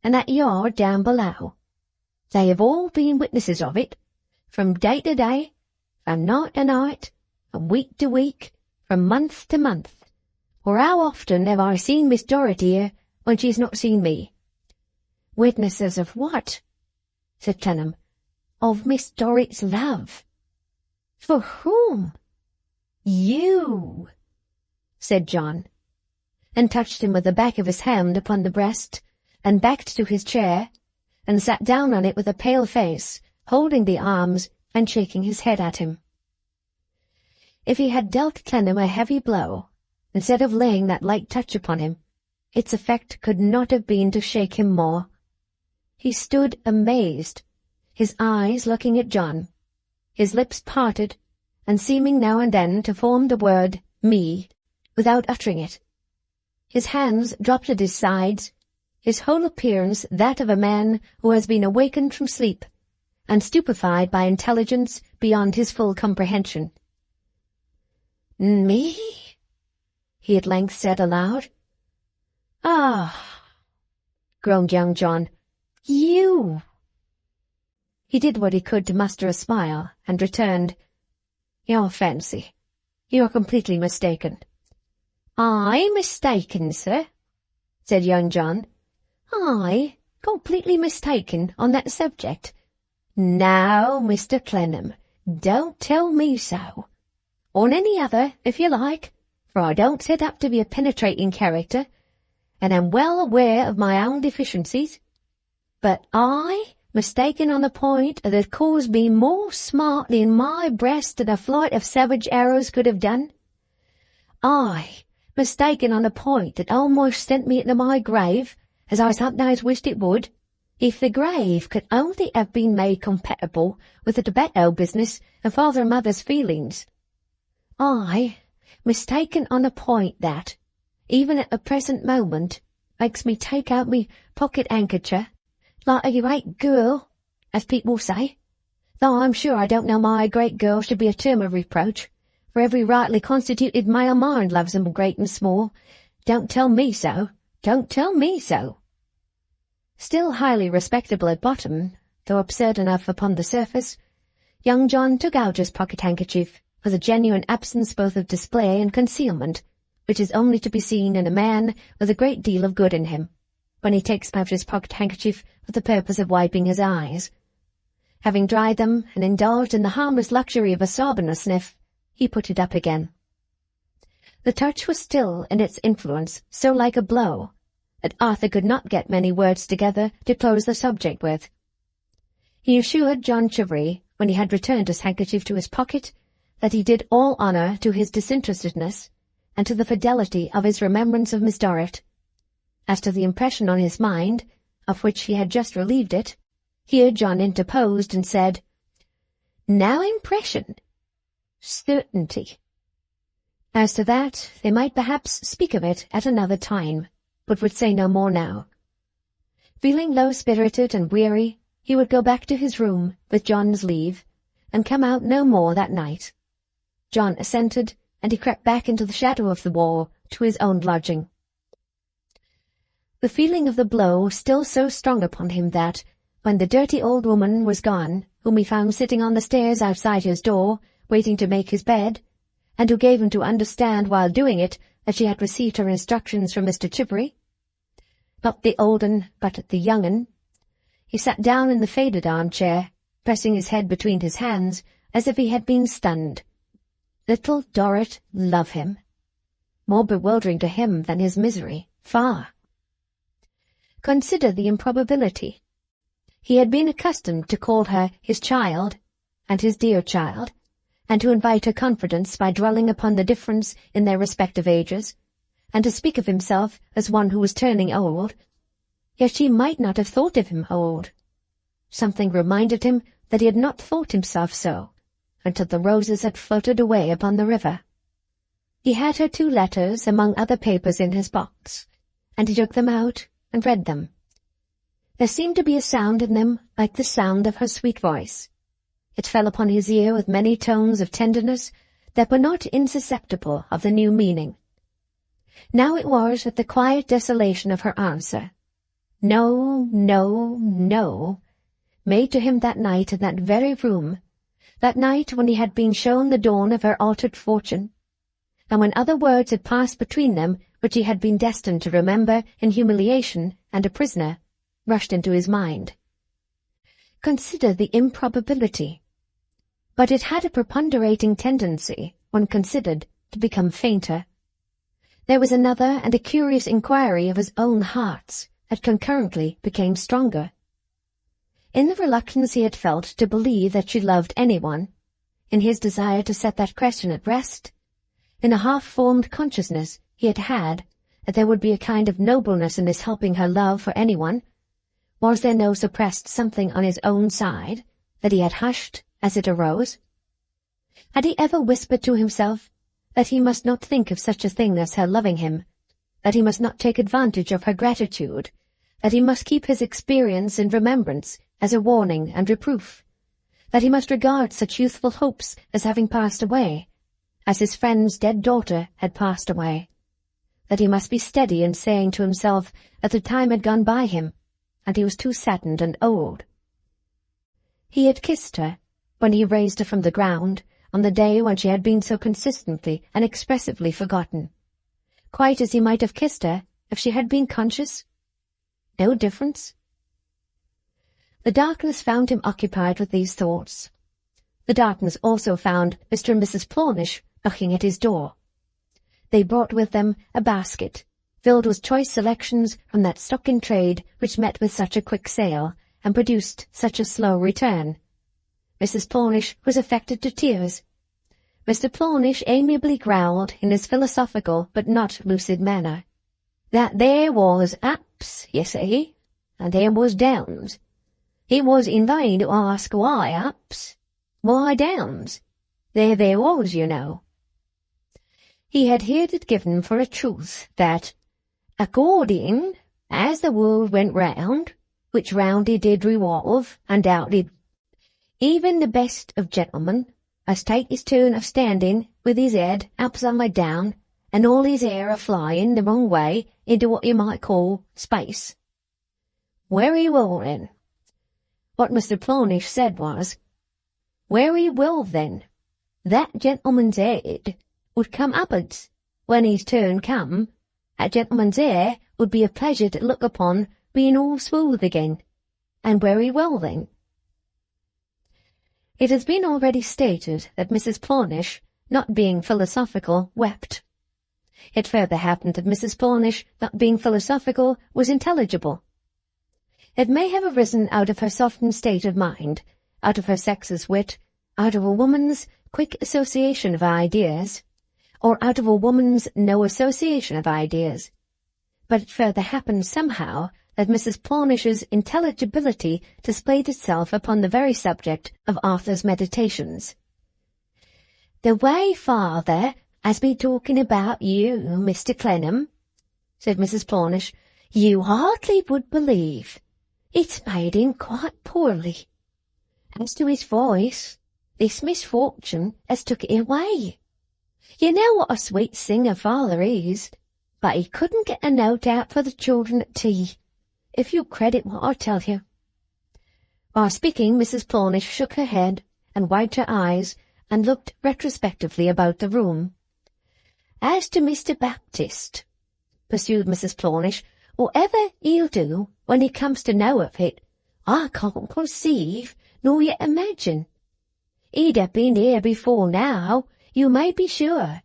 and that yard down below. They have all been witnesses of it, from day to day, from night to night, from week to week, from month to month. For how often have I seen Miss Dorrit here when she's not seen me?" "Witnesses of what?" said Clennam. "Of Miss Dorrit's love." "For whom?" "You," said John, and touched him with the back of his hand upon the breast, and backed to his chair, and sat down on it with a pale face, holding the arms and shaking his head at him. If he had dealt Clennam a heavy blow, instead of laying that light touch upon him, its effect could not have been to shake him more. He stood amazed, his eyes looking at John, his lips parted, and seeming now and then to form the word "me," without uttering it. His hands dropped at his sides, his whole appearance that of a man who has been awakened from sleep, and stupefied by intelligence beyond his full comprehension. "Me?" he at length said aloud. "Ah," groaned young John. "You." He did what he could to muster a smile, and returned, "Your fancy. You are completely mistaken." "I mistaken, sir?" said young John. "I completely mistaken on that subject? Now, Mr. Clennam, Don't tell me so. On any other, if you like, for I don't set up to be a penetrating character, and am well aware of my own deficiencies. But I mistaken on a point that caused me more smart in my breast than a flight of savage arrows could have done. I mistaken on a point that almost sent me into my grave, as I sometimes wished it would, if the grave could only have been made compatible with the tobacco business and father and mother's feelings. I mistaken on a point that, even at the present moment, makes me take out me pocket-handkercher, like a great girl, as people say, though I'm sure I don't know my great girl should be a term of reproach, for every rightly constituted male mind loves 'em great and small. Don't tell me so. Don't tell me so. Still highly respectable at bottom, though absurd enough upon the surface, young John took out his pocket-handkerchief with a genuine absence both of display and concealment, which is only to be seen in a man with a great deal of good in him, when he takes out his pocket-handkerchief for the purpose of wiping his eyes. Having dried them and indulged in the harmless luxury of a sob and a sniff, he put it up again. The touch was still in its influence so like a blow that Arthur could not get many words together to close the subject with. He assured John Chivery, when he had returned his handkerchief to his pocket, that he did all honour to his disinterestedness and to the fidelity of his remembrance of Miss Dorrit. As to the impression on his mind, of which he had just relieved it, here John interposed and said, "Now impression. Certainty." As to that, they might perhaps speak of it at another time, but would say no more now. Feeling low-spirited and weary, he would go back to his room, with John's leave, and come out no more that night. John assented, and he crept back into the shadow of the wall to his own lodging. The feeling of the blow was still so strong upon him that, when the dirty old woman was gone, whom he found sitting on the stairs outside his door, waiting to make his bed, and who gave him to understand while doing it that she had received her instructions from Mr. Chivery, not the old un, but the young un, he sat down in the faded armchair, pressing his head between his hands as if he had been stunned. Little Dorrit love him. More bewildering to him than his misery, far. Consider the improbability. He had been accustomed to call her his child, and his dear child, and to invite her confidence by dwelling upon the difference in their respective ages, and to speak of himself as one who was turning old. Yet she might not have thought of him old. Something reminded him that he had not thought himself so, until the roses had floated away upon the river. He had her 2 letters among other papers in his box, and he took them out and read them. There seemed to be a sound in them like the sound of her sweet voice. It fell upon his ear with many tones of tenderness that were not insusceptible of the new meaning. Now it was that the quiet desolation of her answer, "No, no, no," made to him that night in that very room, that night when he had been shown the dawn of her altered fortune, and when other words had passed between them which he had been destined to remember in humiliation and a prisoner, rushed into his mind. Consider the improbability. But it had a preponderating tendency, when considered, to become fainter. There was another and a curious inquiry of his own heart's that concurrently became stronger. In the reluctance he had felt to believe that she loved anyone, in his desire to set that question at rest, in a half-formed consciousness he had had that there would be a kind of nobleness in this helping her love for anyone, was there no suppressed something on his own side that he had hushed as it arose? Had he ever whispered to himself that he must not think of such a thing as her loving him, that he must not take advantage of her gratitude, that he must keep his experience in remembrance as a warning and reproof, that he must regard such youthful hopes as having passed away, as his friend's dead daughter had passed away, that he must be steady in saying to himself that the time had gone by him, and he was too saddened and old. He had kissed her, when he raised her from the ground, on the day when she had been so consistently and expressively forgotten, quite as he might have kissed her if she had been conscious. No difference. The darkness found him occupied with these thoughts. The darkness also found Mr. and Mrs. Plornish knocking at his door. They brought with them a basket, filled with choice selections from that stock in trade which met with such a quick sale, and produced such a slow return. Mrs. Plornish was affected to tears. Mr. Plornish amiably growled in his philosophical but not lucid manner that there was ups, you see, and there was downs. It was in vain to ask why ups, why downs. There was, you know. He had heard it given for a truth that, according as the world went round, which round it did revolve, undoubted, even the best of gentlemen as take his turn of standing with his head upside down and all his hair a-flying the wrong way into what you might call space. Very well, then. What Mr. Plornish said was, very well, then, that gentleman's head would come upwards when his turn come. That gentleman's hair would be a pleasure to look upon being all smooth again. And very well, then. It has been already stated that Mrs. Plornish, not being philosophical, wept. It further happened that Mrs. Plornish, not being philosophical, was intelligible. It may have arisen out of her softened state of mind, out of her sex's wit, out of a woman's quick association of ideas, or out of a woman's no association of ideas. But it further happened somehow that Mrs. Plornish's intelligibility displayed itself upon the very subject of Arthur's meditations. "The way father has been talking about you, Mr. Clennam," said Mrs. Plornish, "you hardly would believe. It's made him quite poorly. As to his voice, this misfortune has took it away. You know what a sweet singer father is, but he couldn't get a note out for the children at tea, if you'll credit what I tell you." While speaking, Mrs. Plornish shook her head and wiped her eyes and looked retrospectively about the room. "As to Mr. Baptist," pursued Mrs. Plornish, "whatever he'll do when he comes to know of it, I can't conceive nor yet imagine. He'd have been here before now, you may be sure,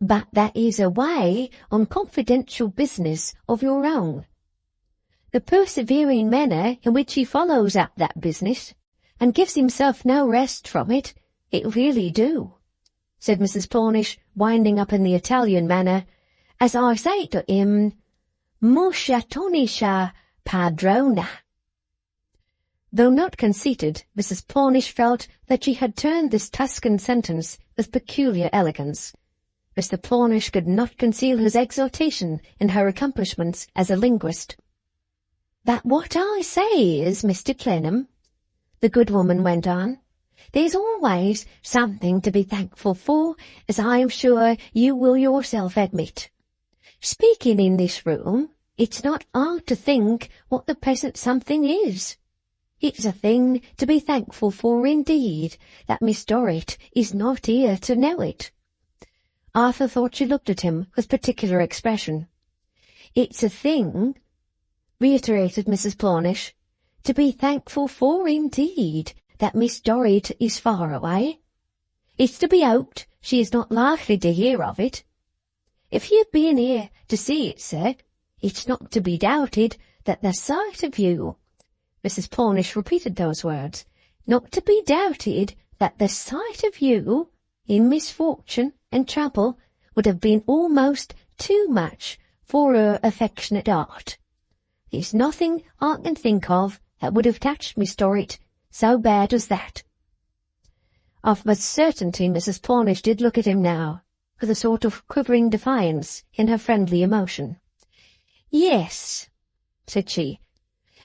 but that is away on confidential business of your own. The persevering manner in which he follows up that business, and gives himself no rest from it, it really do," said Mrs. Plornish, winding up in the Italian manner, "as I say to him, Musciatonisha padrona." Though not conceited, Mrs. Plornish felt that she had turned this Tuscan sentence with peculiar elegance. Mr. Plornish could not conceal his exultation in her accomplishments as a linguist. "But what I say is, Mr. Clennam," the good woman went on, "there's always something to be thankful for, as I am sure you will yourself admit. Speaking in this room, it's not hard to think what the present something is. It's a thing to be thankful for indeed, that Miss Dorrit is not here to know it." Arthur thought she looked at him with particular expression. "It's a thing," reiterated Mrs. Plornish, "to be thankful for indeed, that Miss Dorrit is far away. It's to be hoped she is not likely to hear of it. If you've been here to see it, sir, it's not to be doubted that the sight of you—" Mrs. Plornish repeated those words, "not to be doubted that the sight of you, in misfortune and trouble, would have been almost too much for her affectionate heart. There's nothing I can think of that would have touched Miss Dorrit so bad as that." Of a certainty Mrs. Plornish did look at him now, with a sort of quivering defiance in her friendly emotion. "Yes," said she,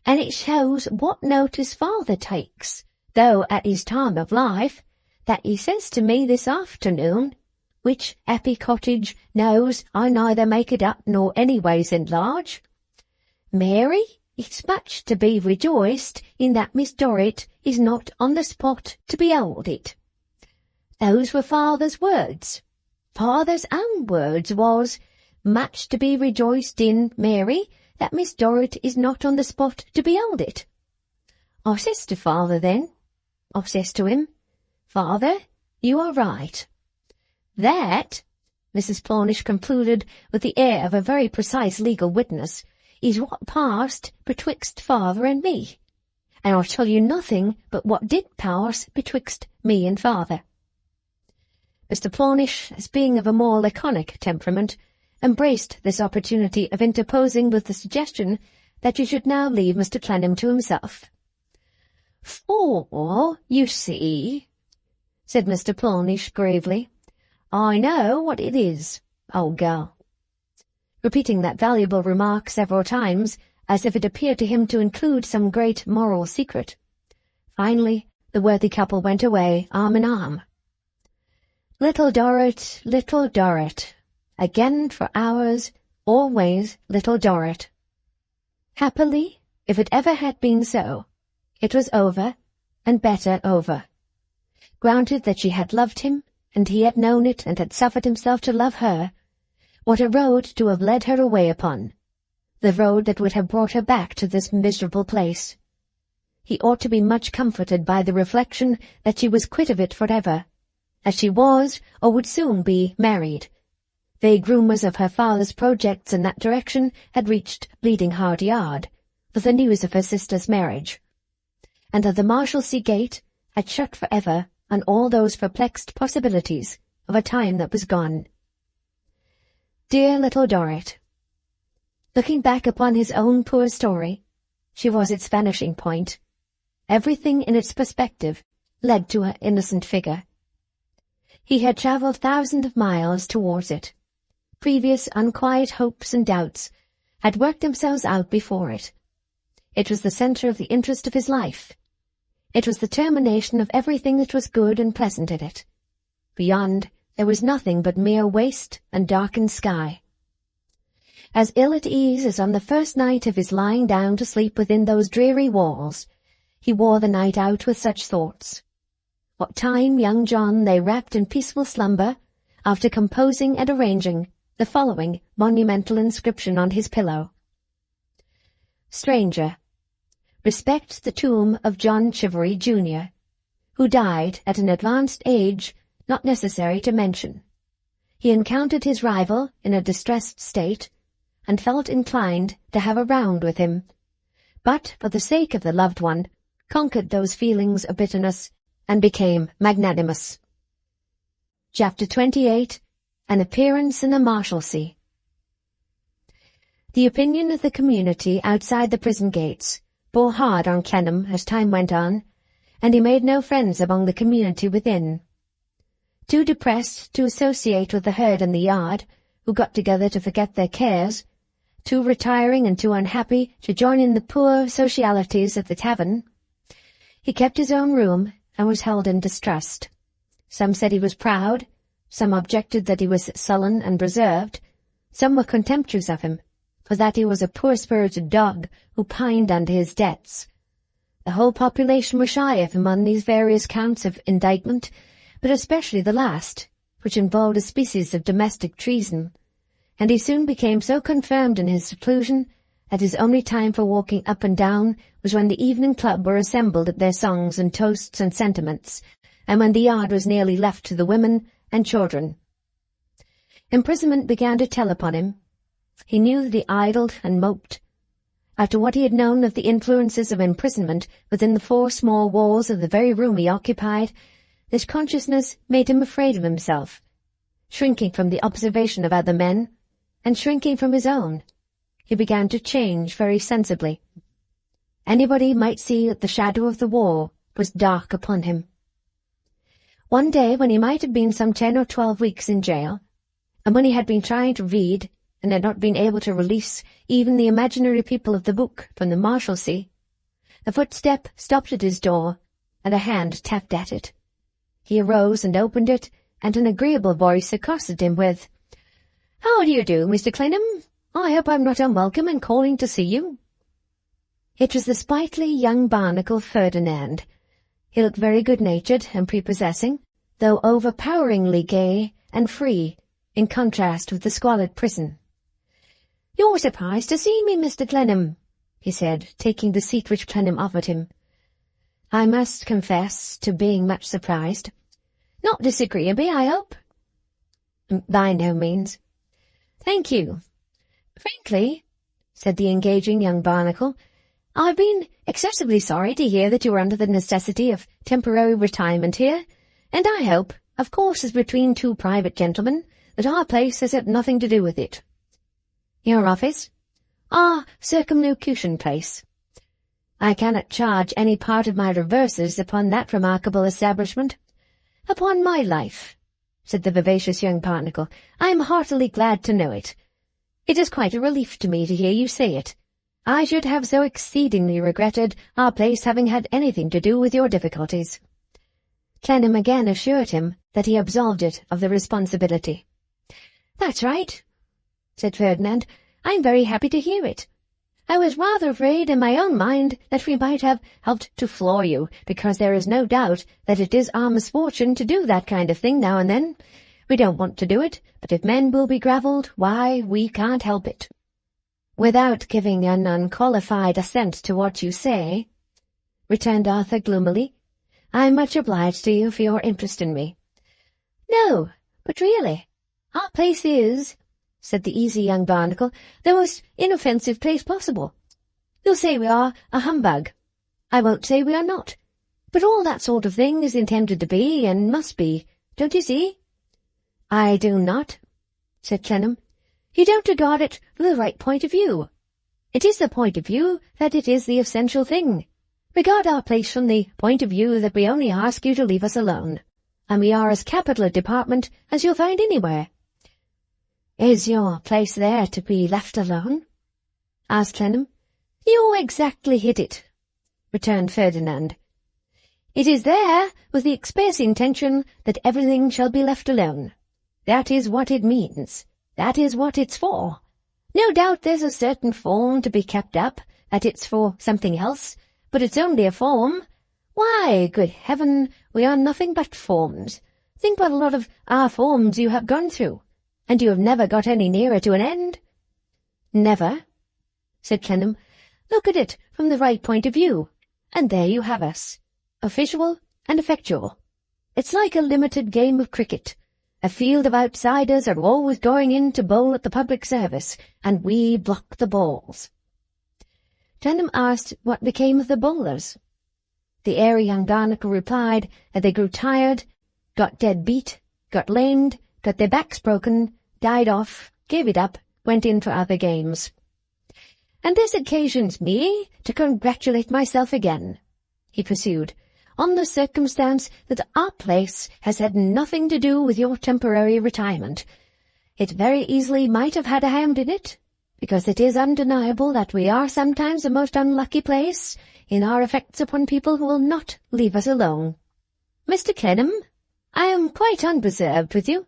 "and it shows what notice father takes, though at his time of life, that he says to me this afternoon, which happy cottage knows I neither make it up nor anyways enlarge, 'Mary, it's much to be rejoiced in that Miss Dorrit is not on the spot to behold it.' Those were father's words. Father's own words was, 'Much to be rejoiced in, Mary, that Miss Dorrit is not on the spot to behold it.' I says to father then, I says to him, 'Father, you are right.' That," Mrs. Plornish concluded with the air of a very precise legal witness, "is what passed betwixt father and me, and I'll tell you nothing but what did pass betwixt me and father." Mr. Plornish, as being of a more laconic temperament, embraced this opportunity of interposing with the suggestion that she should now leave Mr. Clennam to himself. "For, you see," said Mr. Plornish gravely, "I know what it is, old girl," repeating that valuable remark several times, as if it appeared to him to include some great moral secret. Finally, the worthy couple went away arm in arm. Little Dorrit, again for hours, always Little Dorrit. Happily, if it ever had been so, it was over, and better over. Granted that she had loved him, and he had known it and had suffered himself to love her, what a road to have led her away upon, the road that would have brought her back to this miserable place. He ought to be much comforted by the reflection that she was quit of it forever, as she was, or would soon be, married. Vague rumours of her father's projects in that direction had reached Bleeding Heart Yard, with the news of her sister's marriage, and that the Marshalsea gate had shut for ever on all those perplexed possibilities of a time that was gone. Dear Little Dorrit! Looking back upon his own poor story, she was its vanishing point. Everything in its perspective led to her innocent figure. He had travelled thousands of miles towards it. Previous unquiet hopes and doubts had worked themselves out before it. It was the centre of the interest of his life. It was the termination of everything that was good and pleasant in it. Beyond, there was nothing but mere waste and darkened sky. As ill at ease as on the first night of his lying down to sleep within those dreary walls, he wore the night out with such thoughts. What time young John lay wrapped in peaceful slumber, after composing and arranging the following monumental inscription on his pillow. Stranger, respect the tomb of John Chivery, Jr., who died at an advanced age not necessary to mention. He encountered his rival in a distressed state, and felt inclined to have a round with him, but for the sake of the loved one, conquered those feelings of bitterness and became magnanimous. Chapter 28. An Appearance in the Marshalsea. The opinion of the community outside the prison gates bore hard on Clennam as time went on, and he made no friends among the community within. Too depressed to associate with the herd in the yard, who got together to forget their cares, too retiring and too unhappy to join in the poor socialities of the tavern, he kept his own room and was held in distrust. Some said he was proud, some objected that he was sullen and reserved, some were contemptuous of him, for that he was a poor-spirited dog who pined under his debts. The whole population were shy of him on these various counts of indictment, but especially the last, which involved a species of domestic treason, and he soon became so confirmed in his seclusion that his only time for walking up and down was when the evening club were assembled at their songs and toasts and sentiments, and when the yard was nearly left to the women and children. Imprisonment began to tell upon him. He knew that he idled and moped. After what he had known of the influences of imprisonment within the four small walls of the very room he occupied, this consciousness made him afraid of himself, shrinking from the observation of other men, and shrinking from his own. He began to change very sensibly. Anybody might see that the shadow of the wall was dark upon him. One day, when he might have been some 10 or 12 weeks in jail, and when he had been trying to read, and had not been able to release even the imaginary people of the book from the Marshalsea, a footstep stopped at his door, and a hand tapped at it. He arose and opened it, and an agreeable voice accosted him with, "How do you do, Mr. Clennam? I hope I'm not unwelcome in calling to see you." It was the sprightly young barnacle Ferdinand. He looked very good-natured and prepossessing, though overpoweringly gay and free, in contrast with the squalid prison. "You're surprised to see me, Mr. Clennam," he said, taking the seat which Clennam offered him. "I must confess to being much surprised." "Not disagreeably, I hope?" "By no means." "Thank you. Frankly," said the engaging young barnacle, "I've been excessively sorry to hear that you are under the necessity of temporary retirement here, and I hope, of course as between two private gentlemen, that our place has had nothing to do with it." "Your office?" "Our circumlocution place. I cannot charge any part of my reverses upon that remarkable establishment." "Upon my life," said the vivacious young barnacle, "I am heartily glad to know it. It is quite a relief to me to hear you say it. I should have so exceedingly regretted our place having had anything to do with your difficulties." Clennam again assured him that he absolved it of the responsibility. "That's right," said Ferdinand. "I'm very happy to hear it. I was rather afraid in my own mind that we might have helped to floor you, because there is no doubt that it is our misfortune to do that kind of thing now and then. We don't want to do it, but if men will be gravelled, why, we can't help it." "Without giving an unqualified assent to what you say," returned Arthur gloomily, "I'm much obliged to you for your interest in me." "No, but really, our place is," said the easy young barnacle, "the most inoffensive place possible. You'll say we are a humbug. I won't say we are not. But all that sort of thing is intended to be, and must be, don't you see?" "I do not," said Clennam. "You don't regard it from the right point of view. It is the point of view that it is the essential thing. Regard our place from the point of view that we only ask you to leave us alone, and we are as capital a department as you'll find anywhere." "Is your place there to be left alone?" asked Clennam. "You exactly hit it," returned Ferdinand. "It is there with the express intention that everything shall be left alone. That is what it means. That is what it's for. No doubt there's a certain form to be kept up, that it's for something else, but it's only a form. Why, good heaven, we are nothing but forms. Think what a lot of our forms you have gone through, and you have never got any nearer to an end." "Never," said Clennam. Look at it from the right point of view, and there you have us, official and effectual. It's like a limited game of cricket. A field of outsiders are always going in to bowl at the public service, and we block the balls. Clennam asked what became of the bowlers. The airy young barnacle replied that they grew tired, got dead beat, got lamed, got their backs broken, died off, gave it up, went in for other games. And this occasions me to congratulate myself again, he pursued, on the circumstance that our place has had nothing to do with your temporary retirement. It very easily might have had a hand in it, because it is undeniable that we are sometimes a most unlucky place in our effects upon people who will not leave us alone. Mr. Clennam, I am quite unreserved with you.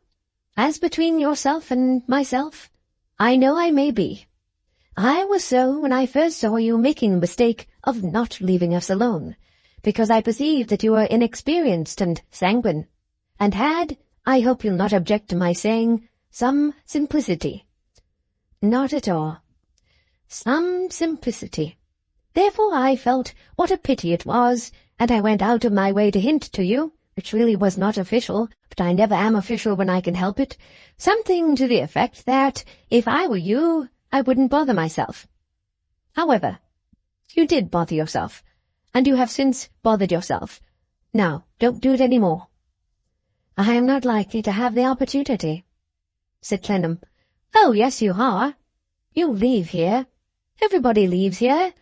As between yourself and myself, I know I may be. I was so when I first saw you making the mistake of not leaving us alone, because I perceived that you were inexperienced and sanguine, and had, I hope you'll not object to my saying, some simplicity. Not at all. Some simplicity. Therefore I felt what a pity it was, and I went out of my way to hint to you, which really was not official, but I never am official when I can help it, something to the effect that, if I were you, I wouldn't bother myself. However, you did bother yourself, and you have since bothered yourself. Now, don't do it any more. I am not likely to have the opportunity, said Clennam. Oh, yes, you are. You leave here. Everybody leaves here.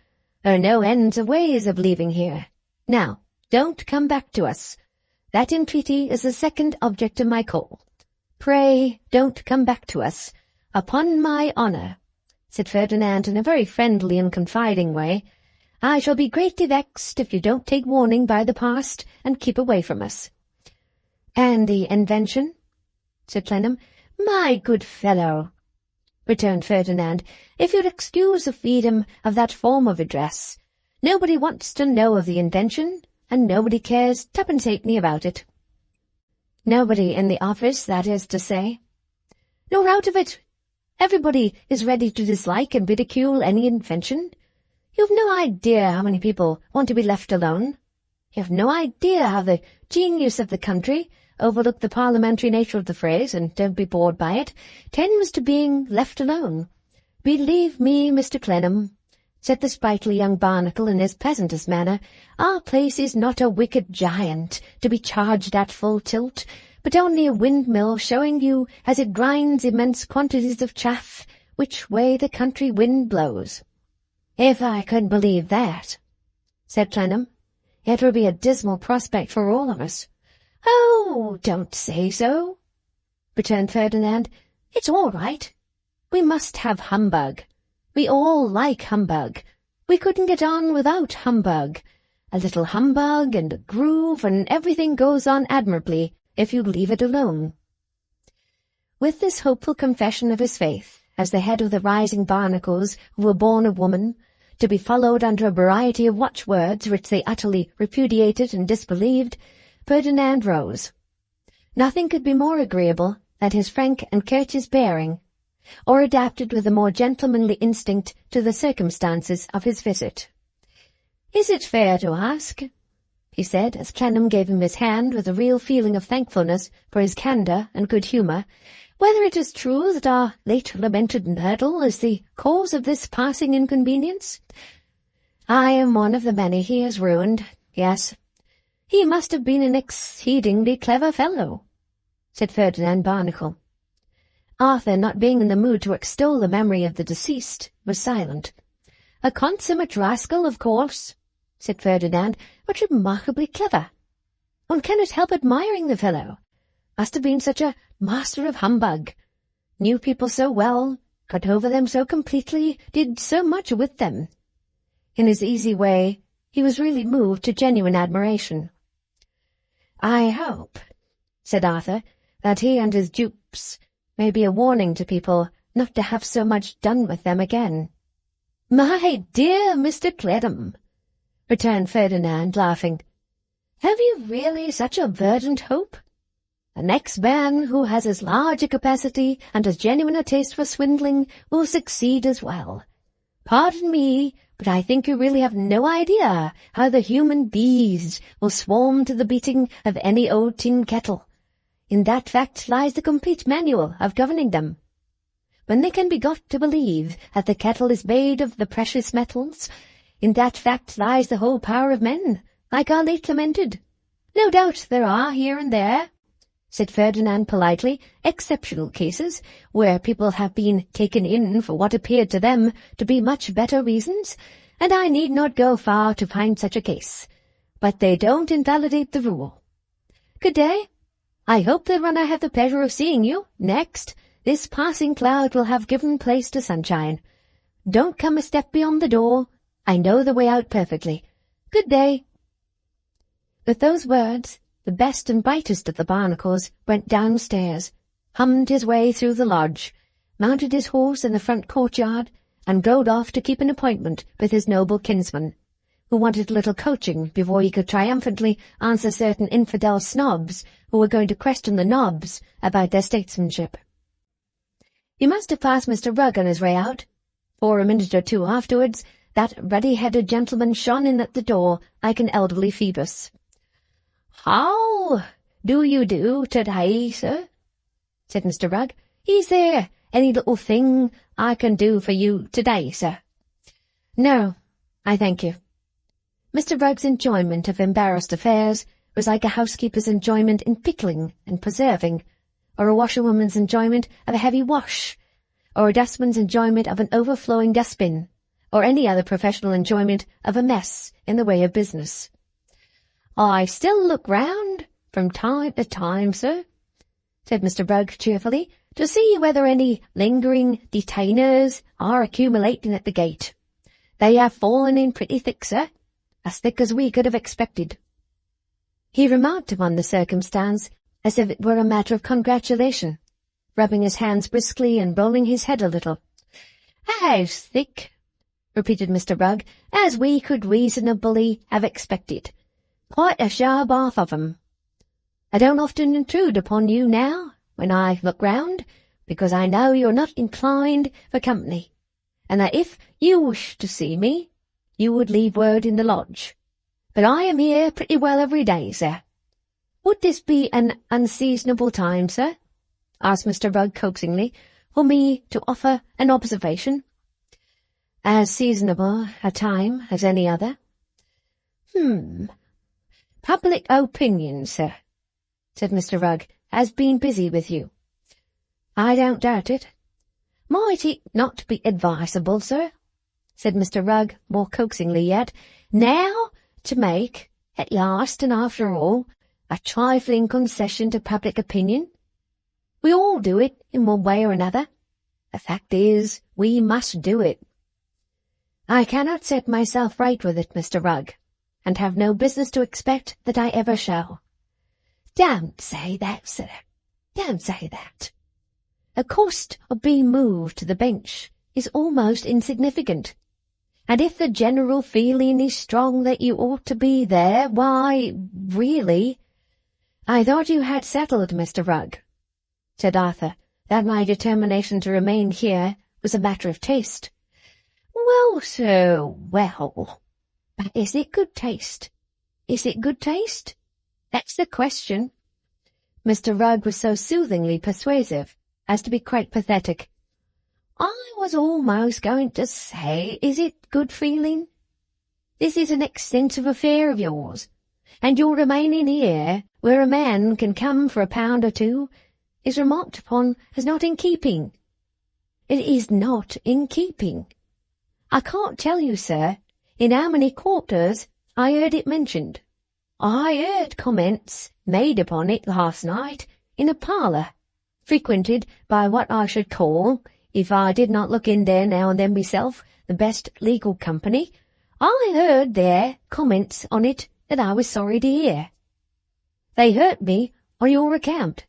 There are no ends of ways of leaving here. Now, don't come back to us. That entreaty is the second object of my call. Pray, don't come back to us. Upon my honour, said Ferdinand in a very friendly and confiding way, I shall be greatly vexed if you don't take warning by the past and keep away from us. And the invention? Said Clennam. My good fellow, returned Ferdinand, if you'd excuse the freedom of that form of address. Nobody wants to know of the invention, and nobody cares twopence halfpenny about it. Nobody in the office, that is to say. Nor out of it. Everybody is ready to dislike and ridicule any invention. You've no idea how many people want to be left alone. You have no idea how the genius of the country, overlook the parliamentary nature of the phrase, and don't be bored by it, tends to being left alone. Believe me, Mr. Clennam, said the sprightly young barnacle in his pleasantest manner, our place is not a wicked giant to be charged at full tilt, but only a windmill showing you, as it grinds immense quantities of chaff, which way the country wind blows. If I could believe that, said Clennam, it would be a dismal prospect for all of us. Oh, don't say so, returned Ferdinand. It's all right. We must have humbug. We all like humbug. We couldn't get on without humbug. A little humbug and a groove, and everything goes on admirably if you leave it alone. With this hopeful confession of his faith, as the head of the rising barnacles who were born of woman, to be followed under a variety of watchwords which they utterly repudiated and disbelieved, Ferdinand rose. Nothing could be more agreeable than his frank and courteous bearing, or adapted with a more gentlemanly instinct to the circumstances of his visit. "Is it fair to ask," he said, as Clennam gave him his hand with a real feeling of thankfulness for his candour and good humour, "whether it is true that our late lamented Myrtle is the cause of this passing inconvenience?" "I am one of the many he has ruined, yes. He must have been an exceedingly clever fellow," said Ferdinand Barnacle. Arthur, not being in the mood to extol the memory of the deceased, was silent. "A consummate rascal, of course," said Ferdinand, "but remarkably clever. One cannot help admiring the fellow. Must have been such a master of humbug. Knew people so well, got over them so completely, did so much with them." In his easy way, he was really moved to genuine admiration. "I hope," said Arthur, "that he and his dupes may be a warning to people not to have so much done with them again." "My dear Mr. Clennam," returned Ferdinand, laughing, "have you really such a verdant hope? The next man who has as large a capacity and as genuine a taste for swindling will succeed as well. Pardon me, but I think you really have no idea how the human bees will swarm to the beating of any old tin kettle. In that fact lies the complete manual of governing them. When they can be got to believe that the kettle is made of the precious metals, in that fact lies the whole power of men, like our late lamented. No doubt there are here and there, said Ferdinand politely, exceptional cases, where people have been taken in for what appeared to them to be much better reasons, and I need not go far to find such a case. But they don't invalidate the rule. Good day. I hope that when I have the pleasure of seeing you next, this passing cloud will have given place to sunshine. Don't come a step beyond the door. I know the way out perfectly. Good day. With those words, the best and brightest of the barnacles went downstairs, hummed his way through the lodge, mounted his horse in the front courtyard, and rode off to keep an appointment with his noble kinsman, who wanted a little coaching before he could triumphantly answer certain infidel snobs who were going to question the nobs about their statesmanship. He must have passed Mr. Rugg on his way out, for a minute or two afterwards that ruddy-headed gentleman shone in at the door like an elderly Phoebus. "How do you do today, sir?" said Mr. Rugg. "Is there any little thing I can do for you today, sir?" "No, I thank you." Mr. Rugg's enjoyment of embarrassed affairs was like a housekeeper's enjoyment in pickling and preserving, or a washerwoman's enjoyment of a heavy wash, or a dustman's enjoyment of an overflowing dustbin, or any other professional enjoyment of a mess in the way of business. "I still look round from time to time, sir," said Mr. Rugg cheerfully, "to see whether any lingering detainers are accumulating at the gate. They have fallen in pretty thick, sir, as thick as we could have expected." He remarked upon the circumstance as if it were a matter of congratulation, rubbing his hands briskly and rolling his head a little. "As thick," repeated Mr. Rugg, "as we could reasonably have expected. Quite a sharp half of 'em. I don't often intrude upon you now, when I look round, because I know you're not inclined for company, and that if you wished to see me, you would leave word in the lodge. But I am here pretty well every day, sir. Would this be an unseasonable time, sir?" asked Mr. Rugg coaxingly, "for me to offer an observation?" "As seasonable a time as any other." "Public opinion, sir," said Mr. Rugg, "has been busy with you." "I don't doubt it." "Might it not be advisable, sir," said Mr. Rugg, more coaxingly yet, "now to make, at last and after all, a trifling concession to public opinion? We all do it in one way or another. The fact is, we must do it." "I cannot set myself right with it, Mr. Rugg, and have no business to expect that I ever shall." "Don't say that, sir. Don't say that. The cost of being moved to the bench is almost insignificant, and if the general feeling is strong that you ought to be there, why, really—" "I thought you had settled, Mr. Rugg," said Arthur, "that my determination to remain here was a matter of taste." "Well, sir, well. But is it good taste? Is it good taste? That's the question." Mr. Rugg was so soothingly persuasive as to be quite pathetic. "I was almost going to say, is it good feeling? This is an extensive affair of yours, and your remaining here, where a man can come for £1 or £2, is remarked upon as not in keeping. It is not in keeping. I can't tell you, sir, in how many quarters I heard it mentioned. I heard comments made upon it last night in a parlour, frequented by what I should call, if I did not look in there now and then myself, the best legal company. I heard there comments on it that I was sorry to hear. They hurt me on your account.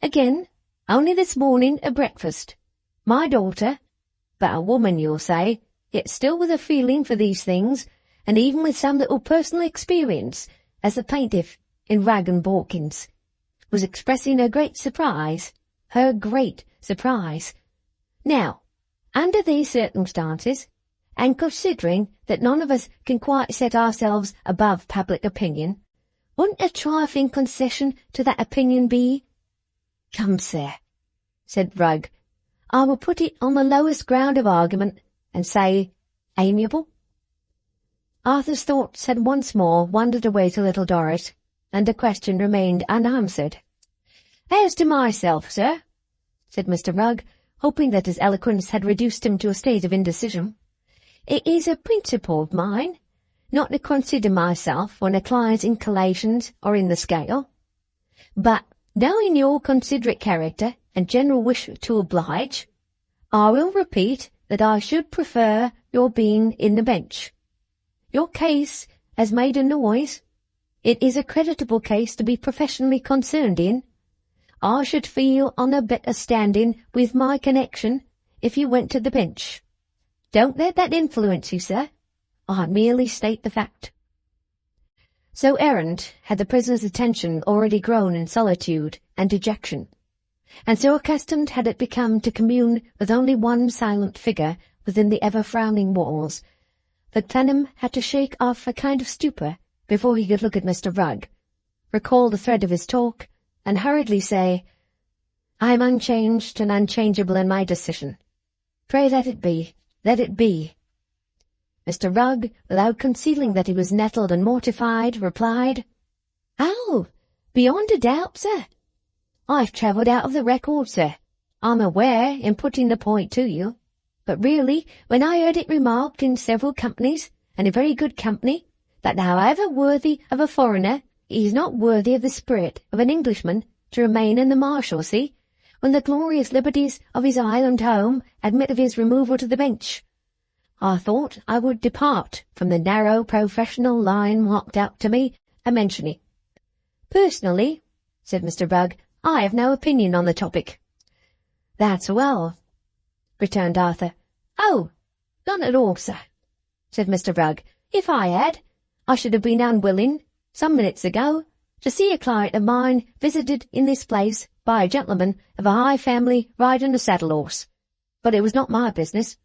Again, only this morning at breakfast, my daughter, but a woman you'll say, yet still with a feeling for these things, and even with some little personal experience, as the plaintiff in Rugg and Borkins, was expressing her great surprise. Now, under these circumstances, and considering that none of us can quite set ourselves above public opinion, wouldn't a trifling concession to that opinion be—" "Come, sir," said Rugg, "I will put it on the lowest ground of argument, and say amiable." Arthur's thoughts had once more wandered away to Little Dorrit, and the question remained unanswered. "As to myself, sir," said Mr. Rugg, hoping that his eloquence had reduced him to a state of indecision, "it is a principle of mine not to consider myself when a client's inclinations are in the scale. But, knowing your considerate character and general wish to oblige, I will repeat that I should prefer your being in the bench. Your case has made a noise. It is a creditable case to be professionally concerned in. I should feel on a better standing with my connection if you went to the bench. Don't let that influence you, sir. I merely state the fact." So errant had the prisoner's attention already grown in solitude and dejection, and so accustomed had it become to commune with only one silent figure within the ever-frowning walls, that Clennam had to shake off a kind of stupor before he could look at Mr. Rugg, recall the thread of his talk, and hurriedly say, "I am unchanged and unchangeable in my decision. Pray let it be, let it be." Mr. Rugg, without concealing that he was nettled and mortified, replied, "Oh, beyond a doubt, sir. I've travelled out of the record, sir, I'm aware, in putting the point to you. But really, when I heard it remarked in several companies, and in very good company, that however worthy of a foreigner, he is not worthy of the spirit of an Englishman to remain in the Marshalsea, when the glorious liberties of his island home admit of his removal to the bench, I thought I would depart from the narrow professional line marked out to me and mention it. Personally," said Mr. Rugg, "I have no opinion on the topic." "That's well," returned Arthur. "Oh, none at all, sir," said Mr. Rugg. "If I had, I should have been unwilling, some minutes ago, to see a client of mine visited in this place by a gentleman of a high family riding a saddle-horse. But it was not my business.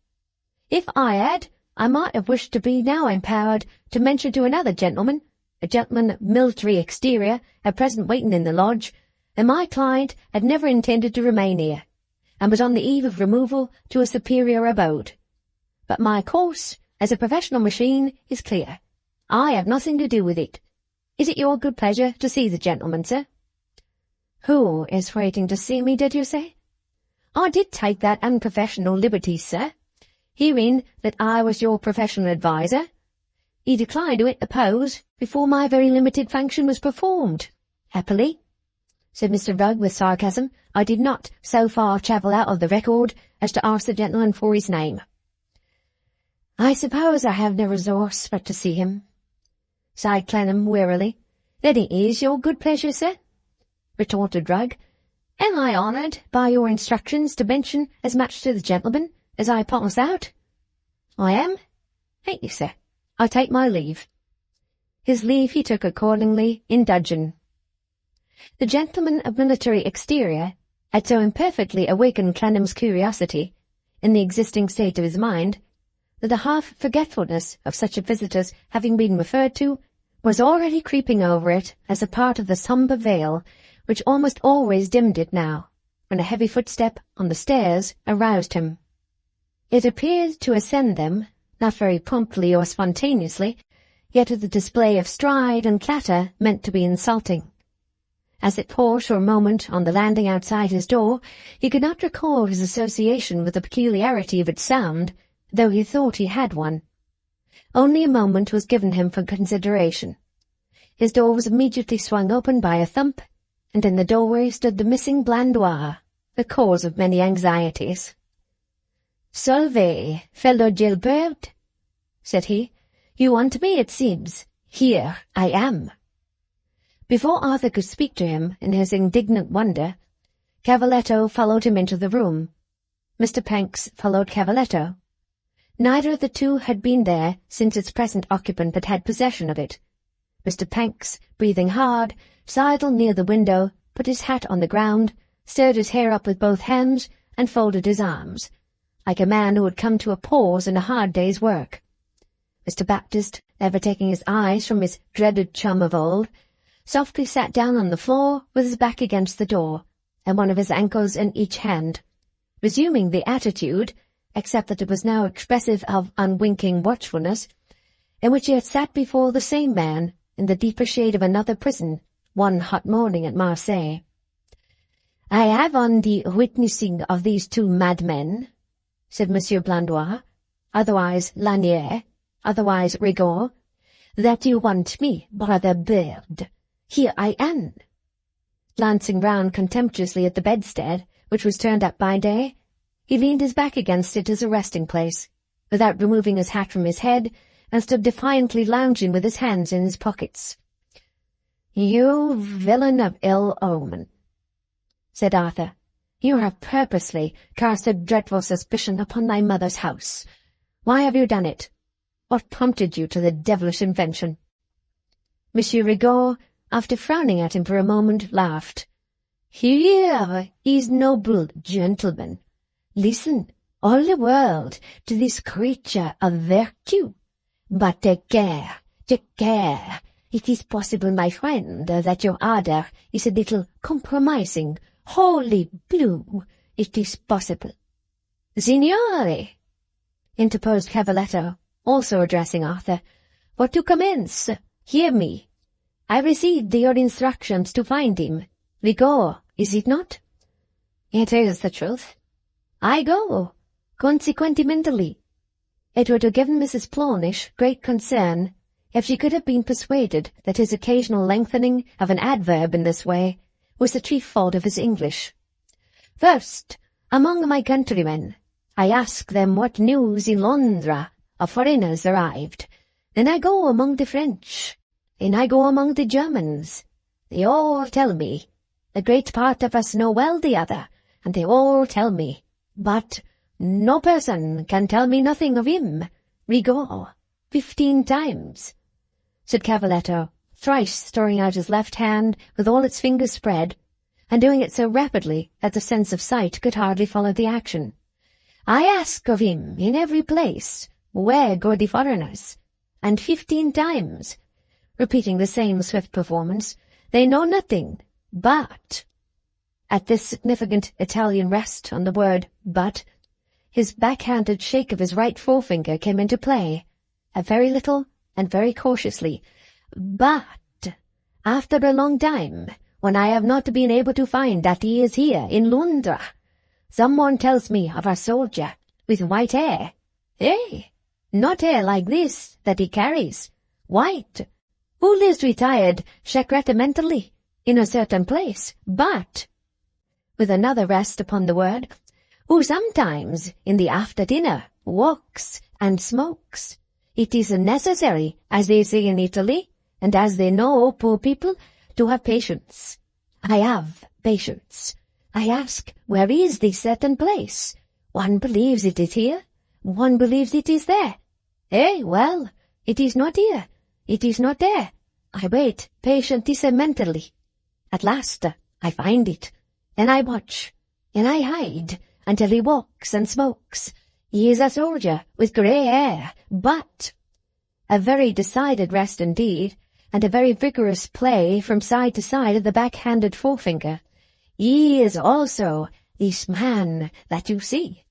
If I had, I might have wished to be now empowered to mention to another gentleman, a gentleman of military exterior, at present waiting in the lodge, that my client had never intended to remain here, and was on the eve of removal to a superior abode. But my course, as a professional machine, is clear. I have nothing to do with it. Is it your good pleasure to see the gentleman, sir?" "Who is waiting to see me, did you say?" "I did take that unprofessional liberty, sir, hearing that I was your professional adviser. He declined to interpose before my very limited function was performed. Happily," said Mr. Rugg with sarcasm, "I did not so far travel out of the record as to ask the gentleman for his name." "I suppose I have no resource but to see him," sighed Clennam wearily. "Then it is your good pleasure, sir," retorted Rugg. "Am I honoured by your instructions to mention as much to the gentleman as I pass out?" "I am. Thank you, sir. I take my leave." His leave he took accordingly in dudgeon. The gentleman of military exterior had so imperfectly awakened Clennam's curiosity, in the existing state of his mind, that the half-forgetfulness of such a visitor's having been referred to was already creeping over it as a part of the sombre veil which almost always dimmed it now, when a heavy footstep on the stairs aroused him. It appeared to ascend them, not very promptly or spontaneously, yet with a display of stride and clatter meant to be insulting. As it paused for a moment on the landing outside his door, he could not recall his association with the peculiarity of its sound, though he thought he had one. Only a moment was given him for consideration. His door was immediately swung open by a thump, and in the doorway stood the missing Blandois, the cause of many anxieties. "Salve, fellow Gilbert," said he. "You want me, it seems. Here I am." Before Arthur could speak to him in his indignant wonder, Cavaletto followed him into the room. Mr. Panks followed Cavaletto. Neither of the two had been there since its present occupant had had possession of it. Mr. Panks, breathing hard, sidled near the window, put his hat on the ground, stirred his hair up with both hands, and folded his arms, like a man who had come to a pause in a hard day's work. Mr. Baptist, never taking his eyes from his dreaded chum of old, softly sat down on the floor with his back against the door, and one of his ankles in each hand, resuming the attitude, except that it was now expressive of unwinking watchfulness, in which he had sat before the same man in the deeper shade of another prison one hot morning at Marseilles. "I have on the witnessing of these two madmen," said Monsieur Blandois, otherwise Lanier, otherwise Rigaud, "that you want me, brother Bird. Here I am." Glancing round contemptuously at the bedstead, which was turned up by day, he leaned his back against it as a resting-place, without removing his hat from his head, and stood defiantly lounging with his hands in his pockets. "You villain of ill omen," said Arthur, "you have purposely cast a dreadful suspicion upon thy mother's house. Why have you done it? What prompted you to the devilish invention?" Monsieur Rigaud, after frowning at him for a moment, laughed. "Here is noble gentleman. Listen, all the world, to this creature of virtue. But take care, take care. It is possible, my friend, that your ardor is a little compromising. Holy blue, it is possible." "Signore," interposed Cavaletto, also addressing Arthur, "for to commence, hear me. I received your instructions to find him. We go, is it not?" "It is the truth." "I go, consequentially. It would have given Mrs. Plornish great concern if she could have been persuaded that his occasional lengthening of an adverb in this way was the chief fault of his English. First, among my countrymen, I ask them what news in Londres of foreigners arrived. Then I go among the French. Then I go among the Germans. They all tell me. The great part of us know well the other, and they all tell me. But no person can tell me nothing of him. Rigaud, 15 times, said Cavaletto, thrice throwing out his left hand with all its fingers spread, and doing it so rapidly that the sense of sight could hardly follow the action. "I ask of him in every place, where go the foreigners? And 15 times, repeating the same swift performance, they know nothing, but—" At this significant Italian rest on the word "but," his backhanded shake of his right forefinger came into play, a very little and very cautiously. "But after a long time, when I have not been able to find that he is here in Londres, someone tells me of a soldier with white hair. Not hair like this that he carries, white, who lives retired secrementally in a certain place, but," with another rest upon the word, "who sometimes in the after dinner walks and smokes. It is necessary, as they say in Italy, and as they know, poor people, to have patience. I have patience. I ask, where is this certain place? One believes it is here, one believes it is there. Well, it is not here, it is not there. I wait patiently. At last I find it, and I watch, and I hide, until he walks and smokes. He is a soldier with grey hair, but—" A very decided rest indeed, and a very vigorous play from side to side of the back-handed forefinger. "He is also this man that you see."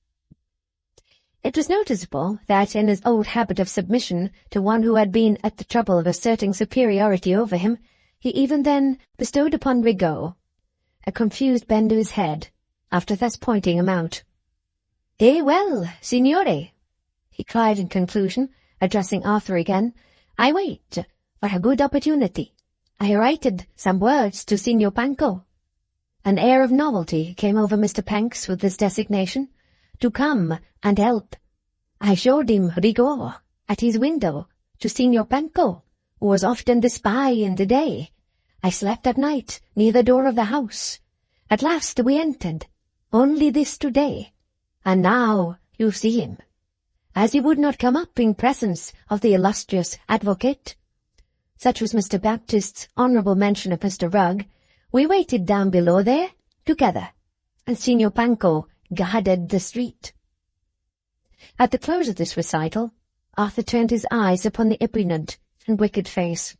It was noticeable that in his old habit of submission to one who had been at the trouble of asserting superiority over him, he even then bestowed upon Rigaud a confused bend of his head, after thus pointing him out. Well, signore," he cried in conclusion, addressing Arthur again, "I wait for a good opportunity. I writed some words to Signor Panco." An air of novelty came over Mr. Panks with this designation, to come and help. I showed him Rigaud at his window to Signor Panco, who was often the spy in the day. I slept at night near the door of the house. At last we entered, only this today, and now you see him. As he would not come up in presence of the illustrious advocate, such was Mr. Baptist's honourable mention of Mr. Rugg, we waited down below there, together, and Signor Panco guarded the street. At the close of this recital, Arthur turned his eyes upon the impudent and wicked face.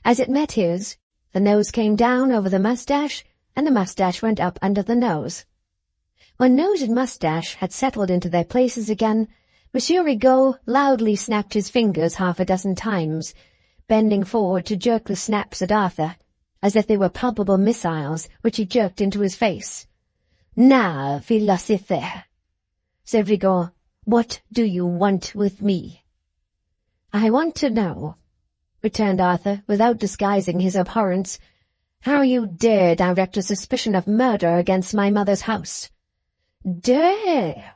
As it met his, the nose came down over the moustache, and the moustache went up under the nose. When nose and moustache had settled into their places again, Monsieur Rigaud loudly snapped his fingers half a dozen times, bending forward to jerk the snaps at Arthur, as if they were palpable missiles which he jerked into his face. "Now, philosopher," said Rigaud, "what do you want with me?" "I want to know," returned Arthur, without disguising his abhorrence, "how you dare direct a suspicion of murder against my mother's house." "Dare!"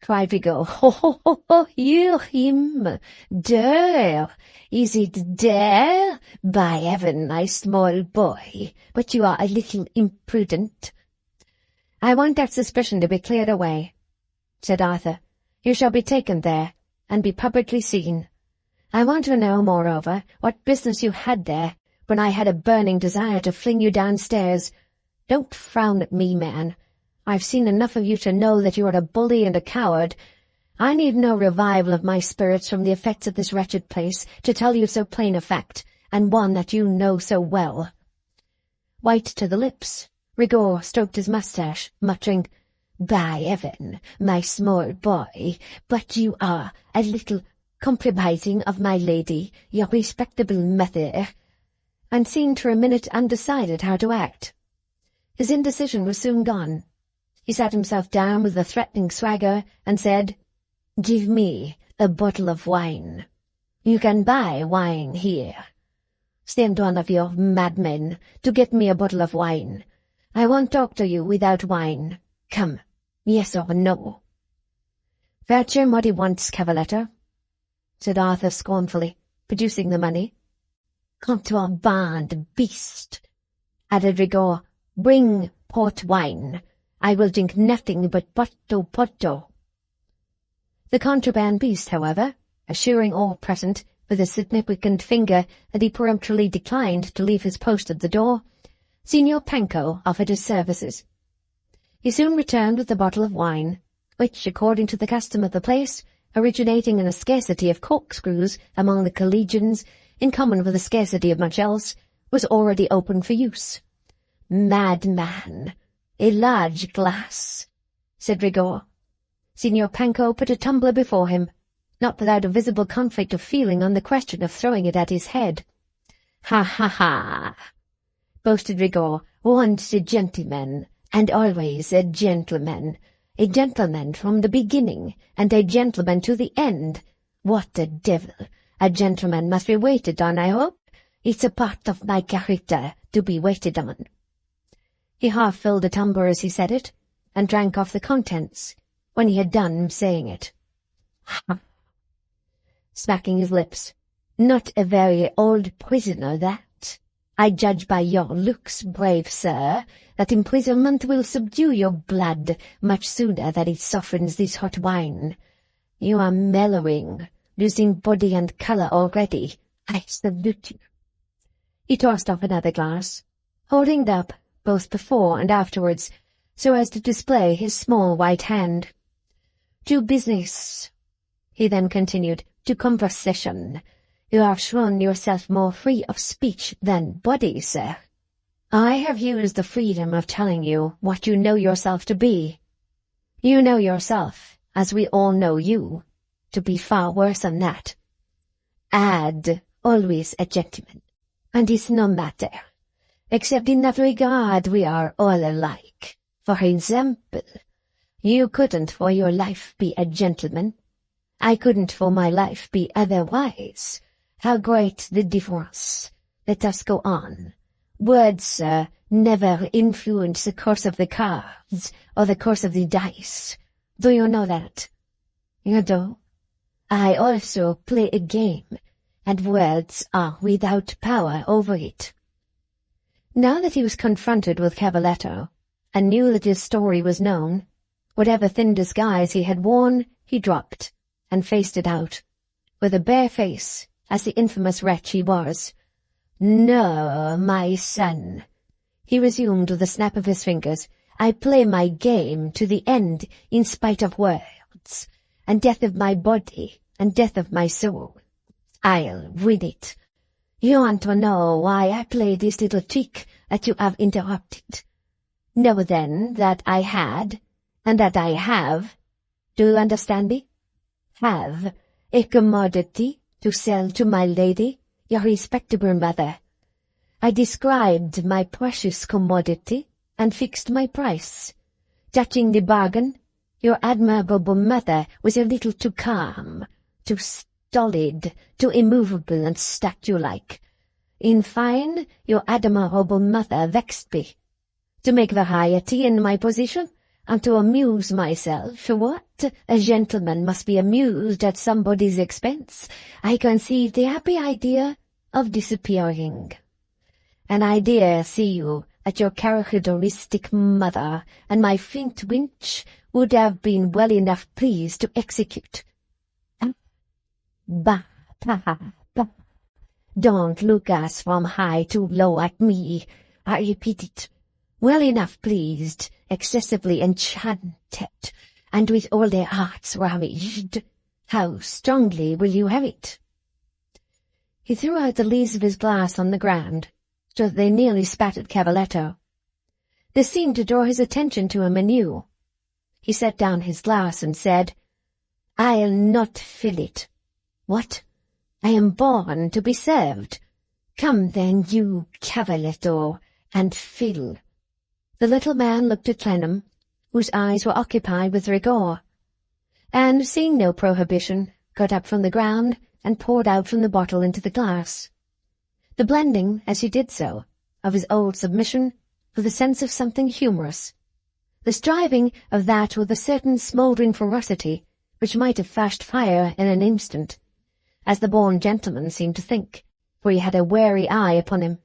cried Rigaud. "Ho, ho, ho, ho, hear him! Dare! Is it dare? By heaven, my small boy, but you are a little imprudent." "I want that suspicion to be cleared away," said Arthur. "You shall be taken there, and be publicly seen. I want to know, moreover, what business you had there, when I had a burning desire to fling you downstairs. Don't frown at me, man. I've seen enough of you to know that you are a bully and a coward. I need no revival of my spirits from the effects of this wretched place to tell you so plain a fact, and one that you know so well." White to the lips, Rigaud stroked his moustache, muttering, "By heaven, my small boy, but you are a little compromising of my lady, your respectable mother," and seemed for a minute undecided how to act. His indecision was soon gone. He sat himself down with a threatening swagger and said, "Give me a bottle of wine. You can buy wine here. Send one of your madmen to get me a bottle of wine. I won't talk to you without wine. Come, yes or no?" "Fetch him what he wants, Cavaletto," said Arthur scornfully, producing the money. "Contraband beast," added Rigaud. "Bring port wine. I will drink nothing but porto. The contraband beast, however, assuring all present with a significant finger that he peremptorily declined to leave his post at the door, Signor Panko offered his services. He soon returned with a bottle of wine, which, according to the custom of the place, originating in a scarcity of corkscrews among the collegians, in common with a scarcity of much else, was already open for use. "Madman! A large glass," said Rigaud. Signor Panko put a tumbler before him, not without a visible conflict of feeling on the question of throwing it at his head. "Ha, ha, ha!" boasted Rigaud. "Once a gentleman, and always a gentleman from the beginning, and a gentleman to the end. What the devil! A gentleman must be waited on, I hope. It's a part of my character to be waited on." He half-filled a tumbler as he said it, and drank off the contents, when he had done saying it. Smacking his lips. "Not a very old prisoner, that. I judge by your looks, brave sir, that imprisonment will subdue your blood much sooner than it softens this hot wine. You are mellowing, losing body and colour already. I salute you." He tossed off another glass, holding it up both before and afterwards, so as to display his small white hand. "To business," he then continued, "to conversation. You have shown yourself more free of speech than body, sir. I have used the freedom of telling you what you know yourself to be. You know yourself, as we all know you, to be far worse than that. Add, always a gentleman, and it's no matter. Except in that regard we are all alike. For example, you couldn't for your life be a gentleman. I couldn't for my life be otherwise. How great the difference! Let us go on. Words, sir, never influence the course of the cards or the course of the dice. Do you know that? You do? I also play a game, and words are without power over it." Now that he was confronted with Cavaletto, and knew that his story was known, whatever thin disguise he had worn, he dropped, and faced it out, with a bare face, as the infamous wretch he was. "No, my son," he resumed with a snap of his fingers, "I play my game to the end in spite of words. and death of my body, and death of my soul. I'll win it. You want to know why I play this little trick that you have interrupted. Know then that I had, and that I have, do you understand me? Have a commodity to sell to my lady, your respectable mother. I described my precious commodity, and fixed my price. Touching the bargain, your admirable mother was a little too calm, too stolid, too immovable and statue-like. In fine, your admirable mother vexed me. To make variety in my position, and to amuse myself, what? A gentleman must be amused at somebody's expense. I conceived the happy idea of disappearing. An idea, see you, that your characteristic mother and my faint winch would have been well enough pleased to execute. Bah, bah, bah. Don't look as from high to low at me. I repeat it. Well enough pleased, excessively enchanted, and with all their hearts ravished. How strongly will you have it? He threw out the leaves of his glass on the ground, so that they nearly spattered Cavaletto. This seemed to draw his attention to him anew. He set down his glass and said, I'll not fill it. What? I am born to be served. Come then, you Cavaletto, and fill. The little man looked at Clennam, whose eyes were occupied with Rigor, and, seeing no prohibition, got up from the ground and poured out from the bottle into the glass. The blending, as he did so, of his old submission with a sense of something humorous, the striving of that with a certain smouldering ferocity which might have flashed fire in an instant, as the born gentleman seemed to think, for he had a wary eye upon him,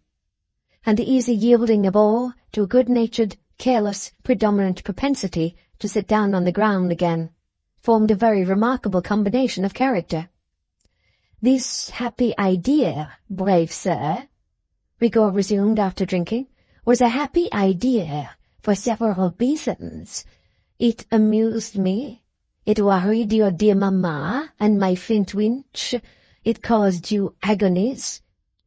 and the easy yielding of all to a good-natured, careless, predominant propensity to sit down on the ground again, formed a very remarkable combination of character. This happy idea, brave sir, Rigor resumed after drinking, was a happy idea for several reasons. It amused me, it worried your dear mamma and my faint winch, it caused you agonies,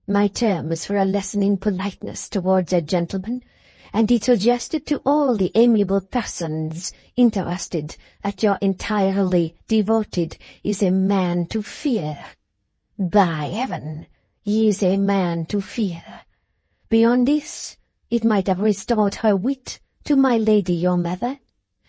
my terms for a lesson in politeness towards a gentleman, and it suggested to all the amiable persons interested that your entirely devoted is a man to fear. By heaven, he is a man to fear. Beyond this, it might have restored her wit to my lady your mother,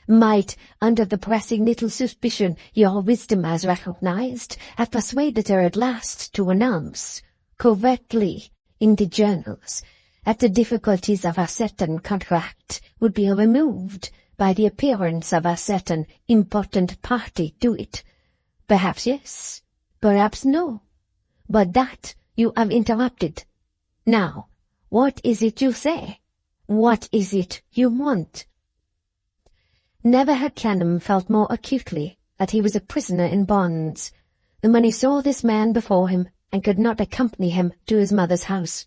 might, under the pressing little suspicion your wisdom has recognized, have persuaded her at last to announce, covertly, in the journals, that the difficulties of a certain contract would be removed by the appearance of a certain important party to it. Perhaps yes, perhaps no. But that you have interrupted. Now, what is it you say? What is it you want? Never had Clennam felt more acutely that he was a prisoner in bonds than when he saw this man before him and could not accompany him to his mother's house.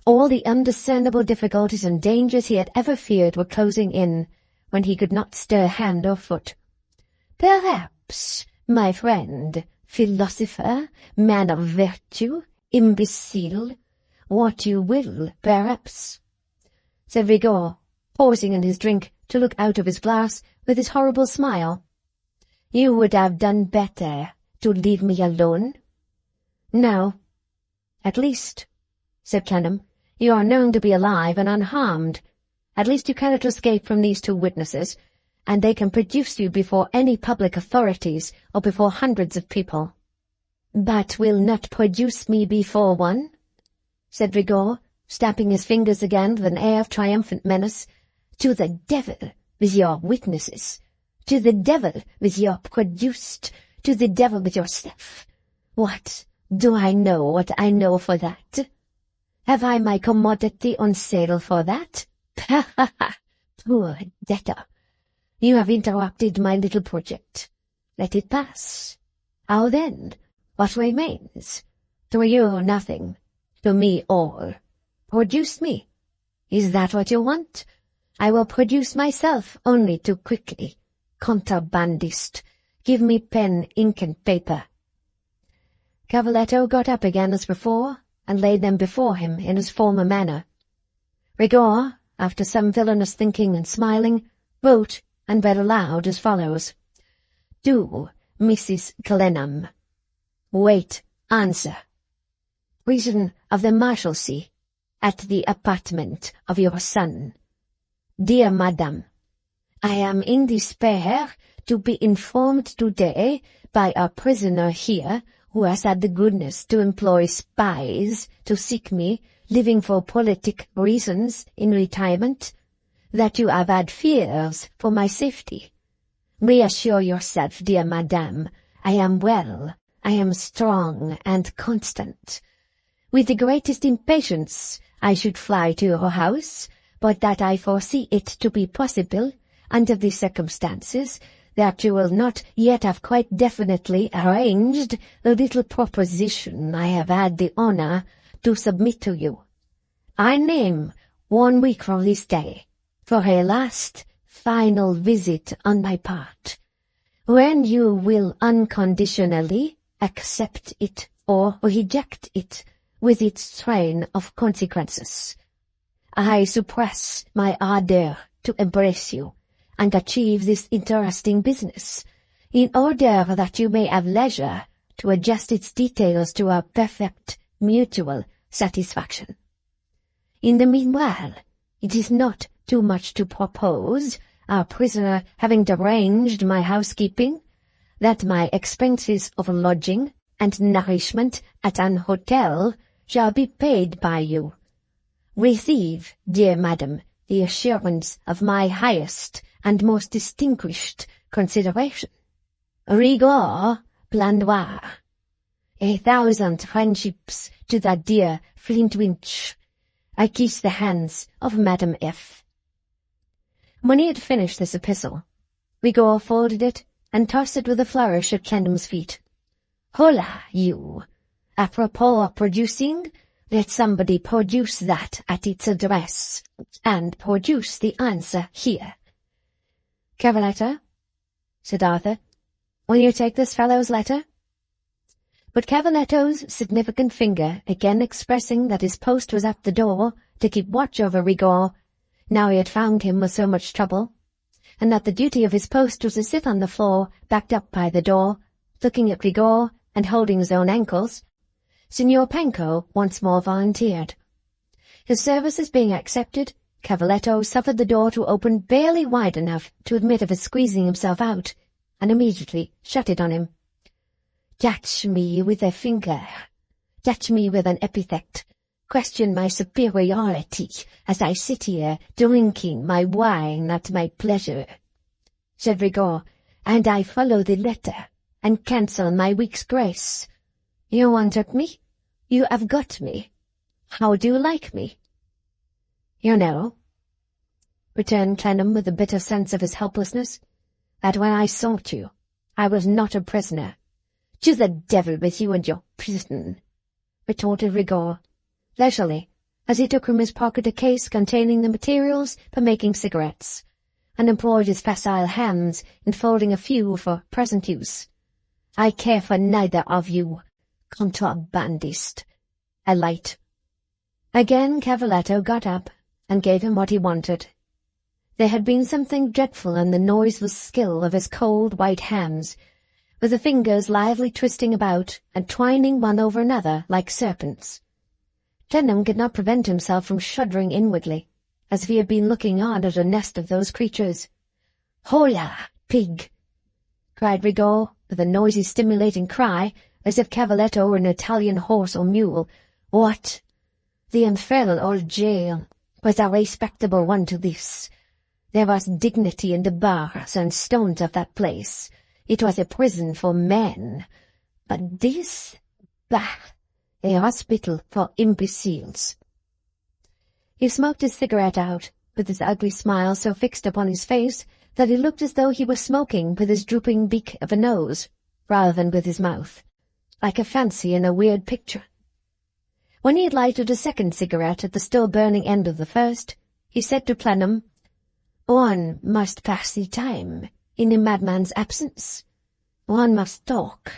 All the undiscernible difficulties and dangers he had ever feared were closing in, when he could not stir hand or foot. Perhaps, my friend, philosopher, man of virtue, imbecile, what you will, perhaps, said Rigor, pausing in his drink to look out of his glass with his horrible smile. You would have done better to leave me alone. No, at least, said Clennam, you are known to be alive and unharmed. At least you cannot escape from these two witnesses, and they can produce you before any public authorities or before hundreds of people. But will not produce me before one, said Rigor, snapping his fingers again with an air of triumphant menace. To the devil with your witnesses, to the devil with your produced, to the devil with yourself. What, do I know what I know for that? Have I my commodity on sale for that? Ha ha ha! Poor debtor! You have interrupted my little project. Let it pass. How then? What remains? To you nothing, to me all. Produce me. Is that what you want? I will produce myself only too quickly. Contrabandist, Give me pen, ink, and paper." Cavaletto got up again as before, and laid them before him in his former manner. Rigor, after some villainous thinking and smiling, wrote and read aloud as follows: "To Mrs. Clennam. Wait answer. Prison of the Marshalsea, at the apartment of your son. Dear Madam, I am in despair to be informed today by a prisoner here who has had the goodness to employ spies to seek me, living for politic reasons in retirement, that you have had fears for my safety. Reassure yourself, dear Madame, I am well, I am strong and constant. With the greatest impatience I should fly to your house, but that I foresee it to be possible, under the circumstances, that you will not yet have quite definitely arranged the little proposition I have had the honor to submit to you. I name 1 week from this day for a last, final visit on my part, when you will unconditionally accept it or reject it with its train of consequences. I suppress my ardor to embrace you and achieve this interesting business, in order that you may have leisure to adjust its details to our perfect mutual satisfaction. In the meanwhile, it is not too much to propose, our prisoner having deranged my housekeeping, that my expenses of lodging and nourishment at an hotel shall be paid by you. Receive, dear madam, the assurance of my highest and most distinguished consideration. Rigor Blandoir. 1,000 friendships to that dear Flintwinch. I kiss the hands of Madam F. When he had finished this epistle, Rigor folded it and tossed it with a flourish at Clennam's feet. "Hola, you! Apropos of producing, let somebody produce that at its address, and produce the answer here." "Cavaletto," said Arthur, "will you take this fellow's letter?" But Cavaletto's significant finger again expressing that his post was at the door to keep watch over Rigor, now he had found him with so much trouble, and that the duty of his post was to sit on the floor, backed up by the door, looking at Rigor and holding his own ankles, Signor Panco once more volunteered. His services being accepted, Cavaletto suffered the door to open barely wide enough to admit of his squeezing himself out, and immediately shut it on him. "Touch me with a finger, touch me with an epithet, question my superiority as I sit here drinking my wine at my pleasure," said Rigor, "and I follow the letter, and cancel my week's grace. You wanted me? You have got me. How do you like me?" "You know," returned Clennam with a bitter sense of his helplessness, "that when I sought you, I was not a prisoner." "To the devil with you and your prison," retorted Rigor, leisurely, as he took from his pocket a case containing the materials for making cigarettes, and employed his facile hands in folding a few for present use. "I care for neither of you, contrabandist. A light." Again Cavaletto got up and gave him what he wanted. There had been something dreadful in the noiseless skill of his cold white hands, with the fingers lively twisting about and twining one over another like serpents. Clennam could not prevent himself from shuddering inwardly, as if he had been looking on at a nest of those creatures. "Hola, pig!" cried Rigor, with a noisy stimulating cry, as if Cavaletto were an Italian horse or mule. "What? The infernal old jail was a respectable one to this. There was dignity in the bars and stones of that place. It was a prison for men. But this? Bah! A hospital for imbeciles." He smoked his cigarette out, with his ugly smile so fixed upon his face that he looked as though he were smoking with his drooping beak of a nose, rather than with his mouth, like a fancy in a weird picture. When he had lighted a second cigarette at the still burning end of the first, he said to Clennam, "One must pass the time in a madman's absence. One must talk.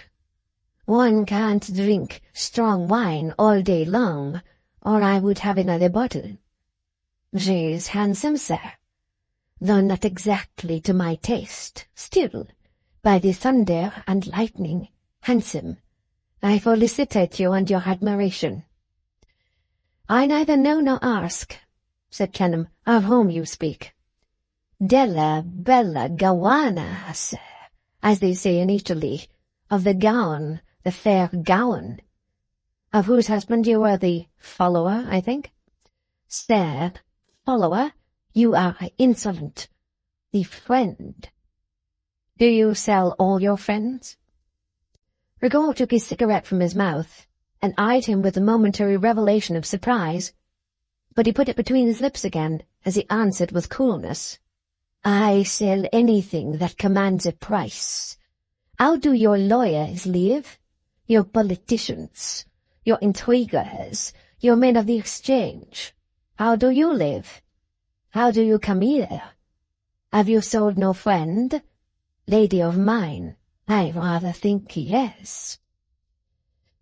One can't drink strong wine all day long, or I would have another bottle. She is handsome, sir, though not exactly to my taste. Still, by the thunder and lightning, handsome. I felicitate you on your admiration. I neither know nor ask, said Clennam, of whom you speak. Della bella gowana, sir, as they say in Italy, of the gown, the fair gown, of whose husband you are the follower, I think. Sir, follower, you are insolent. The friend. Do you sell all your friends? Rigaud took his cigarette from his mouth and eyed him with a momentary revelation of surprise, but he put it between his lips again as he answered with coolness. I sell anything that commands a price. How do your lawyers live? Your politicians, your intriguers, your men of the exchange. How do you live? How do you come here? Have you sold no friend? Lady of mine, I rather think yes.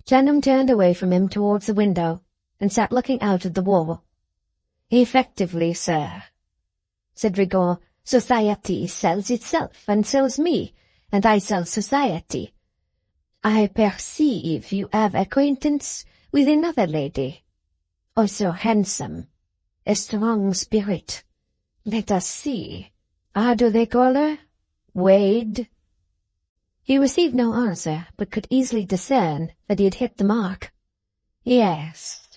Clennam turned away from him towards the window and sat looking out at the wall. Effectively, sir, said Rigaud, society sells itself and sells me, and I sell society. I perceive you have acquaintance with another lady, also handsome, a strong spirit. Let us see. How do they call her? Wade? He received no answer, but could easily discern that he had hit the mark. Yes,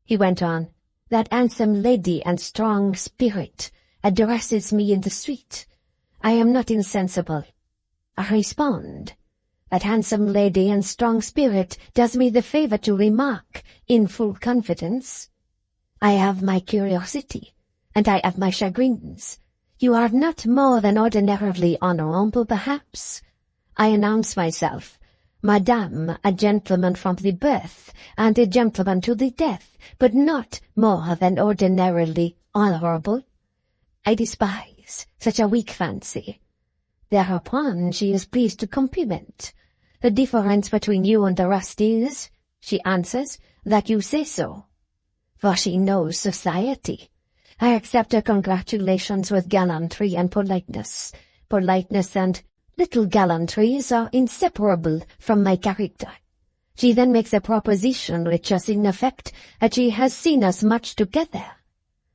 he went on, that handsome lady and strong spirit addresses me in the street. I am not insensible. I respond. That handsome lady and strong spirit does me the favor to remark, in full confidence, I have my curiosity, and I have my chagrins. You are not more than ordinarily honorable, perhaps. I announce myself, Madame, a gentleman from the birth, and a gentleman to the death, but not more than ordinarily honorable. I despise such a weak fancy. Thereupon she is pleased to compliment. The difference between you and the rest is, she answers, that you say so. For she knows society. I accept her congratulations with gallantry and politeness. Politeness and little gallantries are inseparable from my character. She then makes a proposition which has in effect that she has seen us much together,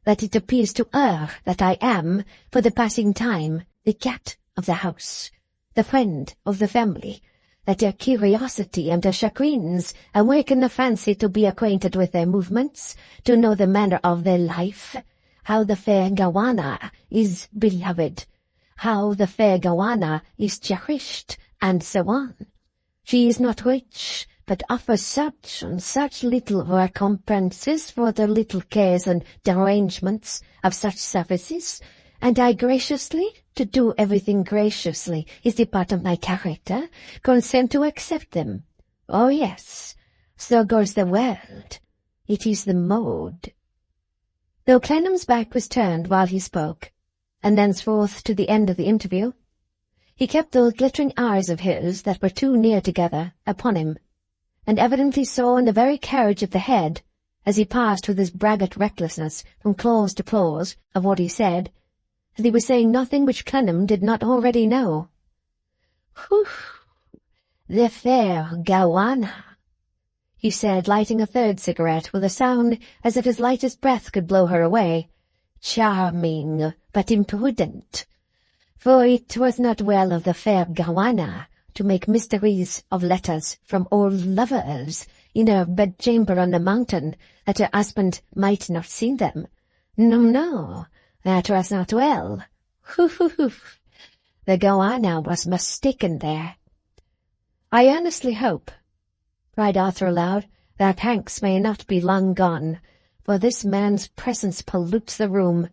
that it appears to her that I am, for the passing time, the cat of the house, the friend of the family, that her curiosity and her chagrins awaken the fancy to be acquainted with their movements, to know the manner of their life, how the fair gowana is beloved, how the fair gowana is cherished, and so on. She is not rich, but offers such and such little recompenses for the little cares and derangements of such services, and I graciously, to do everything graciously is the part of my character, consent to accept them. Oh yes, so goes the world. It is the mode. Though Clennam's back was turned while he spoke, and thenceforth to the end of the interview, he kept those glittering eyes of his that were too near together upon him, and evidently saw in the very carriage of the head, as he passed with his braggart recklessness from clause to clause of what he said, that he was saying nothing which Clennam did not already know. Whew! The fair gowana, he said, lighting a third cigarette with a sound as if his lightest breath could blow her away. Charming, but imprudent. For it was not well of the fair gowana to make mysteries of letters from old lovers in her bedchamber on the mountain, that her husband might not see them. No, no, that was not well. The gowana was mistaken there. I earnestly hope, cried Arthur aloud, that Hanks may not be long gone, for this man's presence pollutes the room.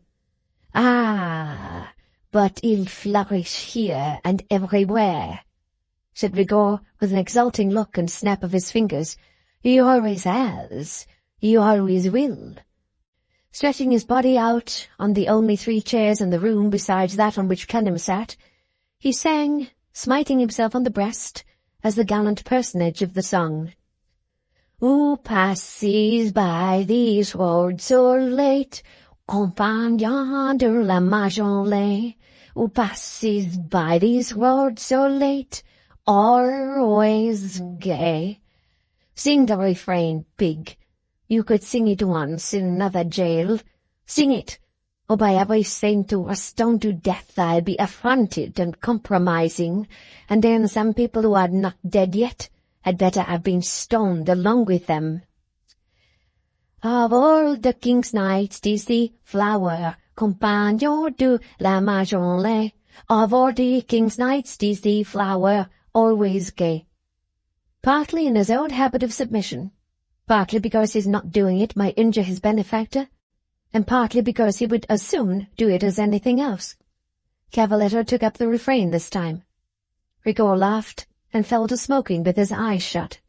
Ah, but he'll flourish here and everywhere, said Rigaud with an exulting look and snap of his fingers. He always has. He always will. Stretching his body out on the only 3 chairs in the room besides that on which Clennam sat, he sang smiting himself on the breast as the gallant personage of the song. Who passes by these roads so late, compagnon de la Marshalsea? Who passes by these roads so late, always gay? Sing the refrain, pig. You could sing it once in another jail. Sing it, or by every saint who was stoned to death I'll be affronted and compromising, and then some people who are not dead yet had better have been stoned along with them. Of all the king's knights 'tis the flower, compagnon de la Marshalsea. Of all the king's knights 'tis the flower, always gay. Partly in his old habit of submission, partly because his not doing it might injure his benefactor, and partly because he would as soon do it as anything else, Cavaletto took up the refrain this time. Rigor laughed and fell to smoking with his eyes shut.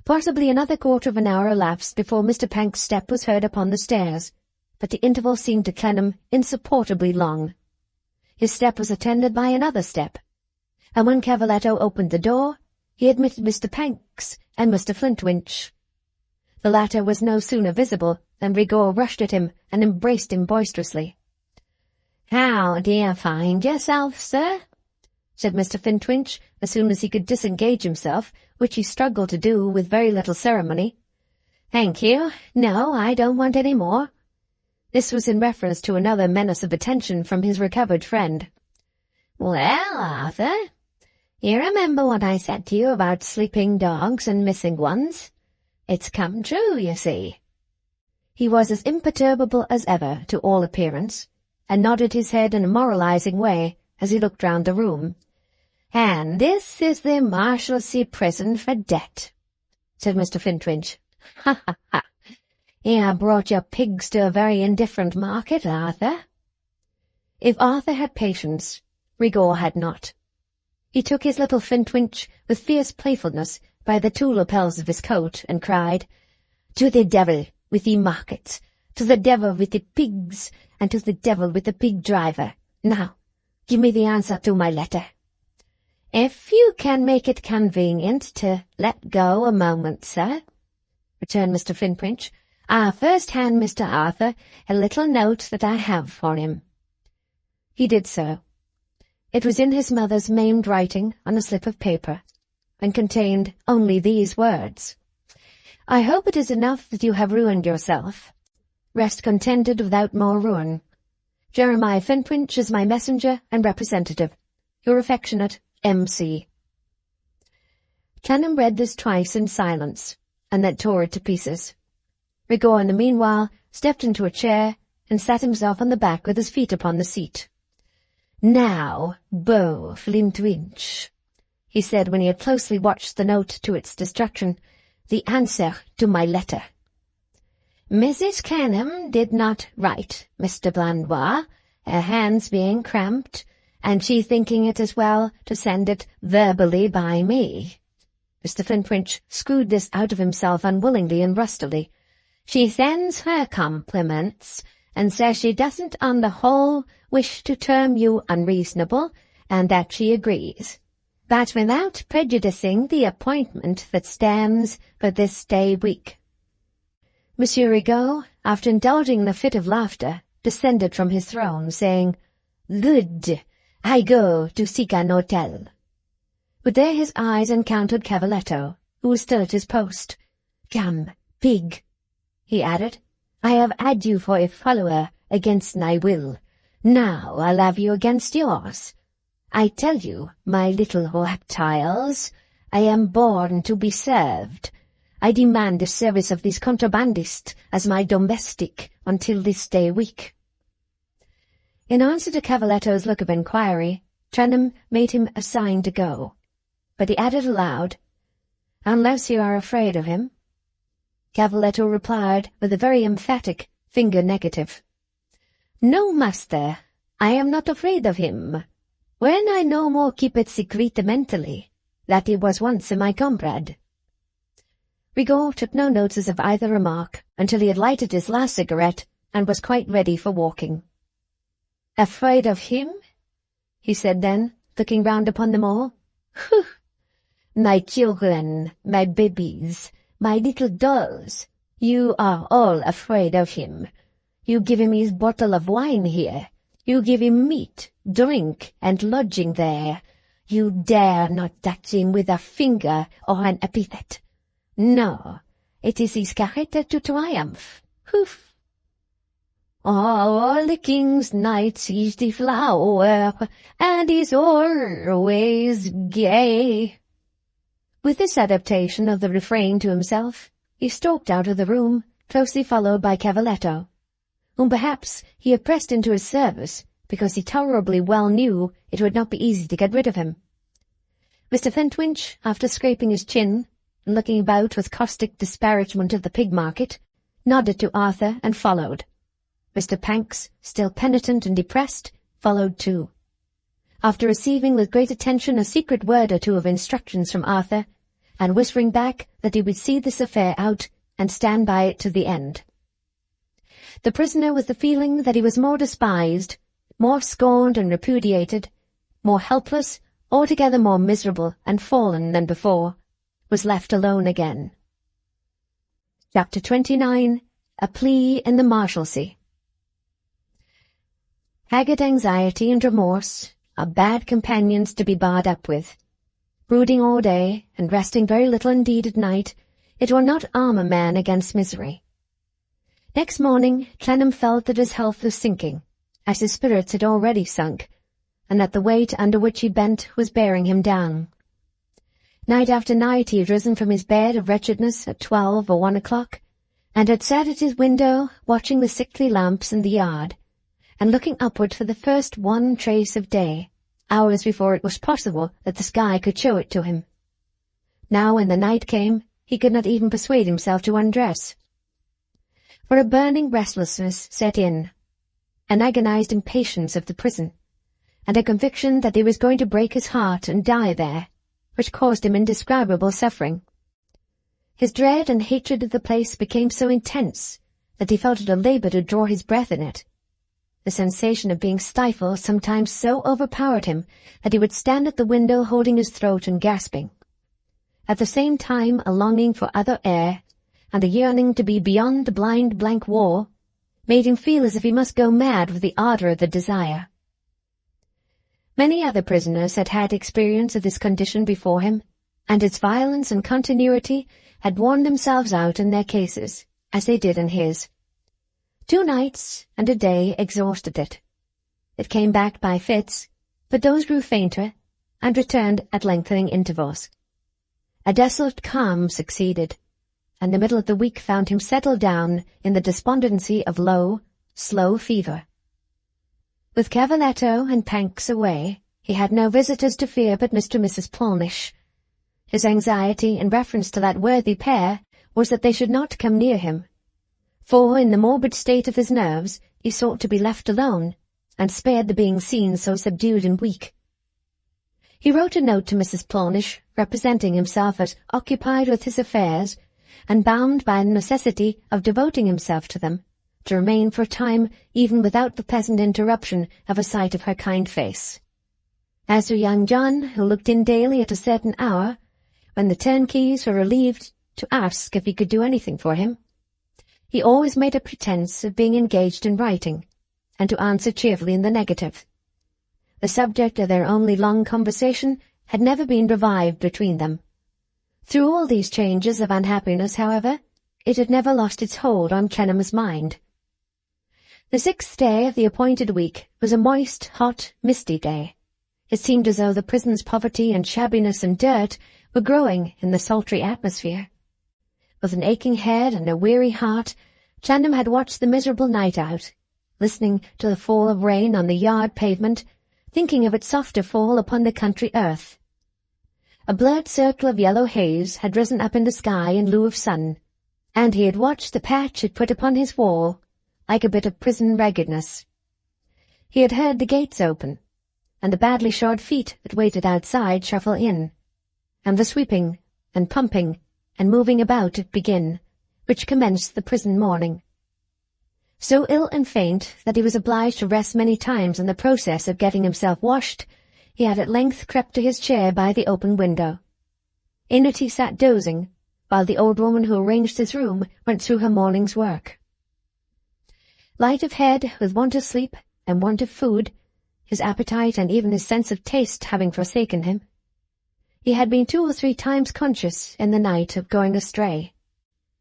Possibly another quarter of an hour elapsed before Mr. Panks's step was heard upon the stairs, but the interval seemed to Clennam insupportably long. His step was attended by another step, and when Cavaletto opened the door, he admitted Mr. Panks and Mr. Flintwinch. The latter was no sooner visible than Rigor rushed at him and embraced him boisterously. "How do you find yourself, sir?" said Mr. Flintwinch, as soon as he could disengage himself, which he struggled to do with very little ceremony. "Thank you. No, I don't want any more." This was in reference to another menace of attention from his recovered friend. "Well, Arthur, you remember what I said to you about sleeping dogs and missing ones? It's come true, you see." He was as imperturbable as ever, to all appearance, and nodded his head in a moralizing way as he looked round the room. "And this is the Marshalsea prison for debt," said Mr. Flintwinch. "Ha, ha, ha! You have brought your pigs to a very indifferent market, Arthur." If Arthur had patience, Rigor had not. He took his little Flintwinch with fierce playfulness by the two lapels of his coat, and cried, "To the devil with the markets, to the devil with the pigs, and to the devil with the pig driver. Now, give me the answer to my letter." "If you can make it convenient to let go a moment, sir," returned Mr. Flintwinch, "I'll first hand Mr. Arthur a little note that I have for him." He did so. It was in his mother's maimed writing on a slip of paper, and contained only these words: "I hope it is enough that you have ruined yourself. Rest contented without more ruin. Jeremiah Flintwinch is my messenger and representative. Your affectionate M.C." Clennam read this twice in silence, and then tore it to pieces. Rigor, in the meanwhile, stepped into a chair and sat himself on the back with his feet upon the seat. "Now, Beau Flintwinch," he said when he had closely watched the note to its destruction, "the answer to my letter. Mrs. Clennam did not write, Mr. Blandois, her hands being cramped, and she thinking it as well to send it verbally by me." Mr. Flintwinch screwed this out of himself unwillingly and rustily. "She sends her compliments, and says she doesn't on the whole wish to term you unreasonable, and that she agrees, but without prejudicing the appointment that stands for this day week." Monsieur Rigaud, after indulging in a fit of laughter, descended from his throne, saying, "Good, I go to seek an hotel." But there his eyes encountered Cavaletto, who was still at his post. "Come, pig," he added, "I have had you for a follower against my will. Now I'll have you against yours. I tell you, my little reptiles, I am born to be served. I demand the service of this contrabandist as my domestic until this day week." In answer to Cavaletto's look of inquiry, Clennam made him a sign to go, but he added aloud, "Unless you are afraid of him." Cavaletto replied with a very emphatic finger negative. "No, master, I am not afraid of him. When I no more keep it secretely, that he was once my comrade." Rigor took no notice of either remark until he had lighted his last cigarette and was quite ready for walking. "Afraid of him?" he said then, looking round upon them all. "Whew! My children, my babies, my little dolls, you are all afraid of him. You give him his bottle of wine here. You give him meat, drink, and lodging there. You dare not touch him with a finger or an epithet. No, it is his character to triumph. Hoof! All the king's knights is the flower, and is always gay." With this adaptation of the refrain to himself, he stalked out of the room, closely followed by Cavaletto, whom perhaps he had pressed into his service because he tolerably well knew it would not be easy to get rid of him. Mr. Flintwinch, after scraping his chin and looking about with caustic disparagement of the pig market, nodded to Arthur and followed. Mr. Panks, still penitent and depressed, followed too. After receiving with great attention a secret word or two of instructions from Arthur, and whispering back that he would see this affair out and stand by it to the end. The prisoner, with the feeling that he was more despised, more scorned and repudiated, more helpless, altogether more miserable and fallen than before, was left alone again. Chapter 29. A Plea in the Marshalsea. Haggard anxiety and remorse are bad companions to be barred up with. Brooding all day, and resting very little indeed at night, it will not arm a man against misery. Next morning, Clennam felt that his health was sinking, as his spirits had already sunk, and that the weight under which he bent was bearing him down. Night after night he had risen from his bed of wretchedness at 12 or 1 o'clock, and had sat at his window watching the sickly lamps in the yard, and looking upward for the first one trace of day, hours before it was possible that the sky could show it to him. Now when the night came, he could not even persuade himself to undress. For a burning restlessness set in, an agonized impatience of the prison, and a conviction that he was going to break his heart and die there, which caused him indescribable suffering. His dread and hatred of the place became so intense that he felt it a labor to draw his breath in it. The sensation of being stifled sometimes so overpowered him that he would stand at the window holding his throat and gasping. At the same time a longing for other air, and a yearning to be beyond the blind blank wall, made him feel as if he must go mad with the ardor of the desire. Many other prisoners had had experience of this condition before him, and its violence and continuity had worn themselves out in their cases, as they did in his. 2 nights and a day exhausted it. It came back by fits, but those grew fainter, and returned at lengthening intervals. A desolate calm succeeded, and the middle of the week found him settled down in the despondency of low, slow fever. With Cavaletto and Panks away, he had no visitors to fear but Mr. and Mrs. Plornish. His anxiety in reference to that worthy pair was that they should not come near him, for in the morbid state of his nerves he sought to be left alone, and spared the being seen so subdued and weak. He wrote a note to Mrs. Plornish, representing himself as occupied with his affairs, and bound by the necessity of devoting himself to them, to remain for a time even without the pleasant interruption of a sight of her kind face. As to young John, who looked in daily at a certain hour, when the turnkeys were relieved, to ask if he could do anything for him, he always made a pretence of being engaged in writing, and to answer cheerfully in the negative. The subject of their only long conversation had never been revived between them. Through all these changes of unhappiness, however, it had never lost its hold on Clennam's mind. The 6th day of the appointed week was a moist, hot, misty day. It seemed as though the prison's poverty and shabbiness and dirt were growing in the sultry atmosphere. With an aching head and a weary heart, Clennam had watched the miserable night out, listening to the fall of rain on the yard pavement, thinking of its softer fall upon the country earth. A blurred circle of yellow haze had risen up in the sky in lieu of sun, and he had watched the patch it put upon his wall, like a bit of prison raggedness. He had heard the gates open, and the badly shod feet that waited outside shuffle in, and the sweeping, and pumping, and moving about begin, which commenced the prison morning. So ill and faint that he was obliged to rest many times in the process of getting himself washed, he had at length crept to his chair by the open window. In it he sat dozing, while the old woman who arranged his room went through her morning's work. Light of head, with want of sleep and want of food, his appetite and even his sense of taste having forsaken him, he had been 2 or 3 times conscious in the night of going astray.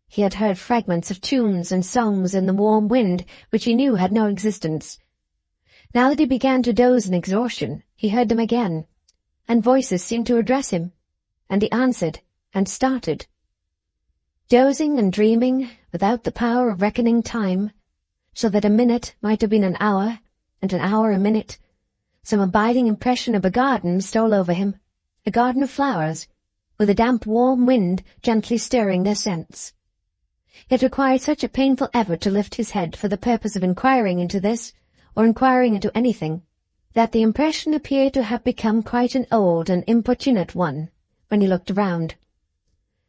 He had heard fragments of tunes and songs in the warm wind which he knew had no existence. Now that he began to doze in exhaustion, he heard them again, and voices seemed to address him, and he answered and started. Dozing and dreaming, without the power of reckoning time, so that a minute might have been an hour, and an hour a minute, some abiding impression of a garden stole over him, a garden of flowers, with a damp warm wind gently stirring their scents. It required such a painful effort to lift his head for the purpose of inquiring into this, or inquiring into anything, that the impression appeared to have become quite an old and importunate one when he looked around.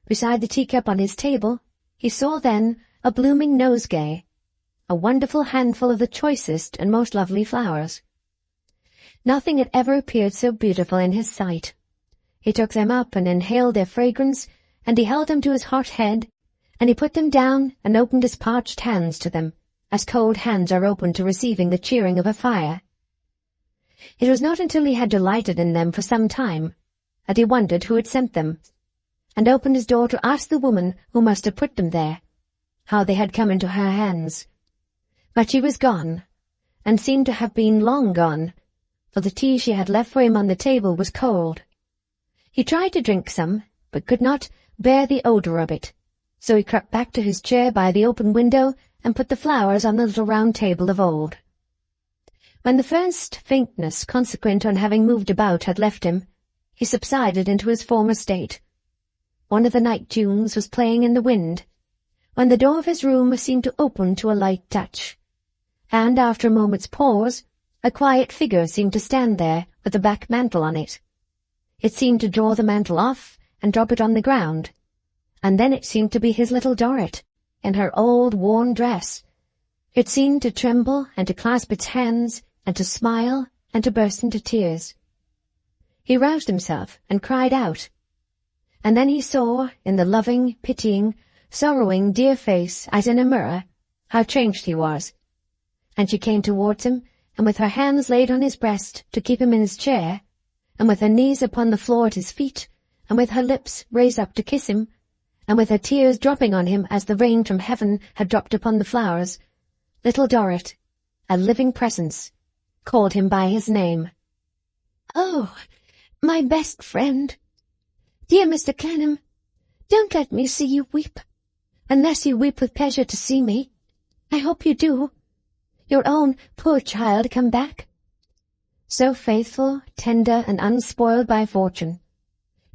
Beside the teacup on his table, he saw then a blooming nosegay, a wonderful handful of the choicest and most lovely flowers. Nothing had ever appeared so beautiful in his sight. He took them up and inhaled their fragrance, and he held them to his hot head, and he put them down and opened his parched hands to them, as cold hands are opened to receiving the cheering of a fire. It was not until he had delighted in them for some time that he wondered who had sent them, and opened his door to ask the woman who must have put them there, how they had come into her hands. But she was gone, and seemed to have been long gone, for the tea she had left for him on the table was cold. He tried to drink some, but could not bear the odour of it, so he crept back to his chair by the open window and put the flowers on the little round table of old. When the first faintness consequent on having moved about had left him, he subsided into his former state. One of the night tunes was playing in the wind, when the door of his room seemed to open to a light touch, and after a moment's pause, a quiet figure seemed to stand there with a black mantle on it. It seemed to draw the mantle off and drop it on the ground, and then it seemed to be his little Dorrit, in her old worn dress. It seemed to tremble and to clasp its hands, and to smile and to burst into tears. He roused himself and cried out, and then he saw, in the loving, pitying, sorrowing, dear face, as in a mirror, how changed he was. And she came towards him, and with her hands laid on his breast to keep him in his chair, and with her knees upon the floor at his feet, and with her lips raised up to kiss him, and with her tears dropping on him as the rain from heaven had dropped upon the flowers, little Dorrit, a living presence, called him by his name. "Oh, my best friend! Dear Mr. Clennam, don't let me see you weep, unless you weep with pleasure to see me. I hope you do. Your own poor child come back." So faithful, tender, and unspoiled by fortune.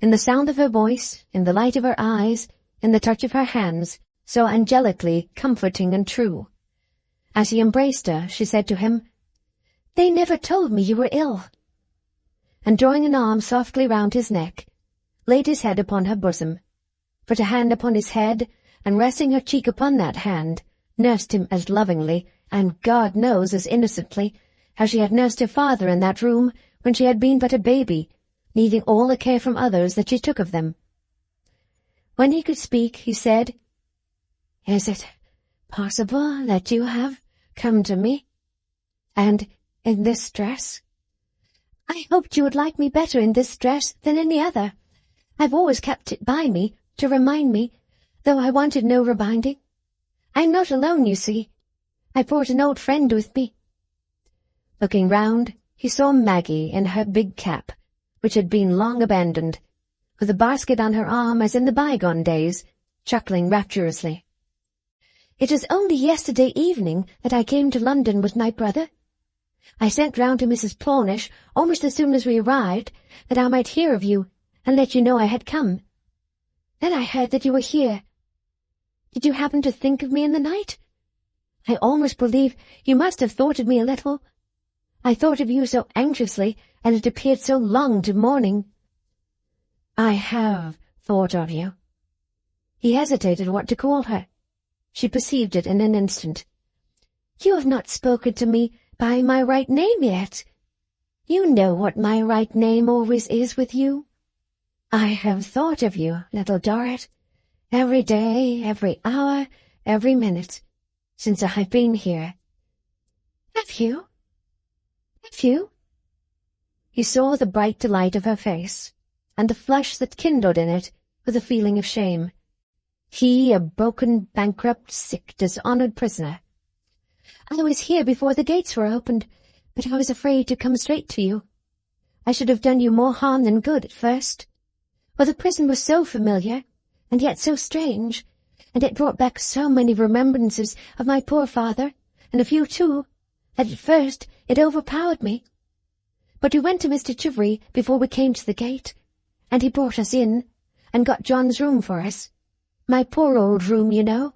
In the sound of her voice, in the light of her eyes, in the touch of her hands, so angelically comforting and true. As he embraced her, she said to him, "They never told me you were ill," and drawing an arm softly round his neck, laid his head upon her bosom, put a hand upon his head, and resting her cheek upon that hand, nursed him as lovingly, and God knows as innocently, how she had nursed her father in that room when she had been but a baby, needing all the care from others that she took of them. When he could speak, he said, "Is it possible that you have come to me, and in this dress? I hoped you would like me better in this dress than any other. I've always kept it by me to remind me, though I wanted no reminding. I'm not alone, you see. I brought an old friend with me." Looking round, he saw Maggie in her big cap, which had been long abandoned, with a basket on her arm as in the bygone days, chuckling rapturously. "It was only yesterday evening that I came to London with my brother. I sent round to Mrs. Plornish almost as soon as we arrived, that I might hear of you, and let you know I had come. Then I heard that you were here. Did you happen to think of me in the night? I almost believe you must have thought of me a little. I thought of you so anxiously, and it appeared so long to morning." "I have thought of you." He hesitated what to call her. She perceived it in an instant. "You have not spoken to me by my right name yet." You know what my right name always is with you. I have thought of you, little Dorrit, every day, every hour, every minute, since I have been here. Have you? Have you? He saw the bright delight of her face, and the flush that kindled in it with a feeling of shame. He, a broken, bankrupt, sick, dishonoured prisoner. I was here before the gates were opened, but I was afraid to come straight to you. I should have done you more harm than good at first. For the prison was so familiar, and yet so strange, and it brought back so many remembrances of my poor father, and of you too, that at first it overpowered me. But we went to Mr. Chivery before we came to the gate, and he brought us in, and got John's room for us. My poor old room, you know.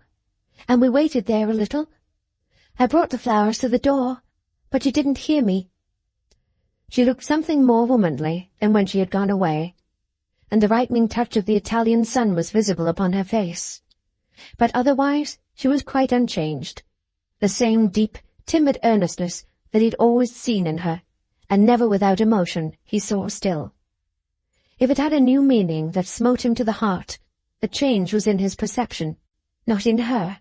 And we waited there a little. I brought the flowers to the door, but you didn't hear me. She looked something more womanly than when she had gone away, and the ripening touch of the Italian sun was visible upon her face. But otherwise she was quite unchanged. The same deep, timid earnestness that he'd always seen in her, and never without emotion, he saw still. If it had a new meaning that smote him to the heart, the change was in his perception, not in her.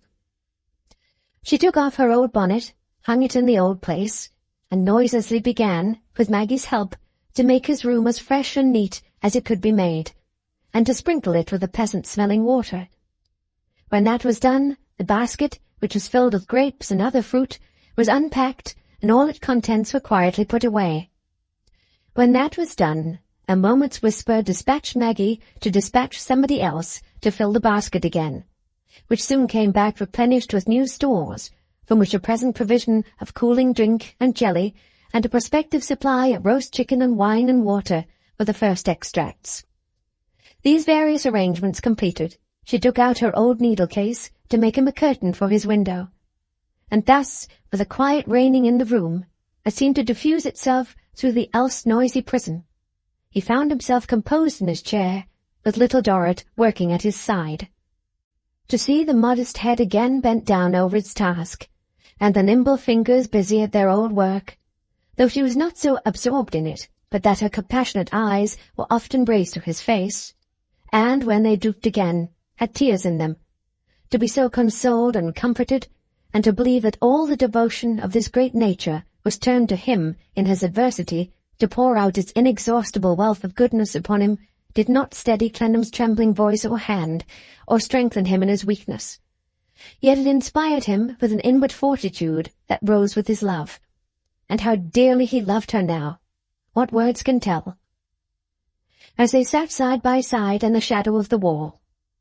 She took off her old bonnet, hung it in the old place, and noiselessly began, with Maggie's help, to make his room as fresh and neat as it could be made, and to sprinkle it with a pleasant-smelling water. When that was done, the basket, which was filled with grapes and other fruit, was unpacked, and all its contents were quietly put away. When that was done, a moment's whisper dispatched Maggie to dispatch somebody else to fill the basket again, which soon came back replenished with new stores, from which a present provision of cooling drink and jelly, and a prospective supply of roast chicken and wine and water were the first extracts. These various arrangements completed, she took out her old needle-case to make him a curtain for his window, and thus, with a quiet reigning in the room, that seemed to diffuse itself through the else noisy prison, he found himself composed in his chair, with little Dorrit working at his side. To see the modest head again bent down over its task, and the nimble fingers busy at their old work, though she was not so absorbed in it, but that her compassionate eyes were often raised to his face, and, when they drooped again, had tears in them, to be so consoled and comforted, and to believe that all the devotion of this great nature was turned to him in his adversity to pour out its inexhaustible wealth of goodness upon him, did not steady Clennam's trembling voice or hand, or strengthen him in his weakness. Yet it inspired him with an inward fortitude that rose with his love. And how dearly he loved her now, what words can tell? As they sat side by side in the shadow of the wall,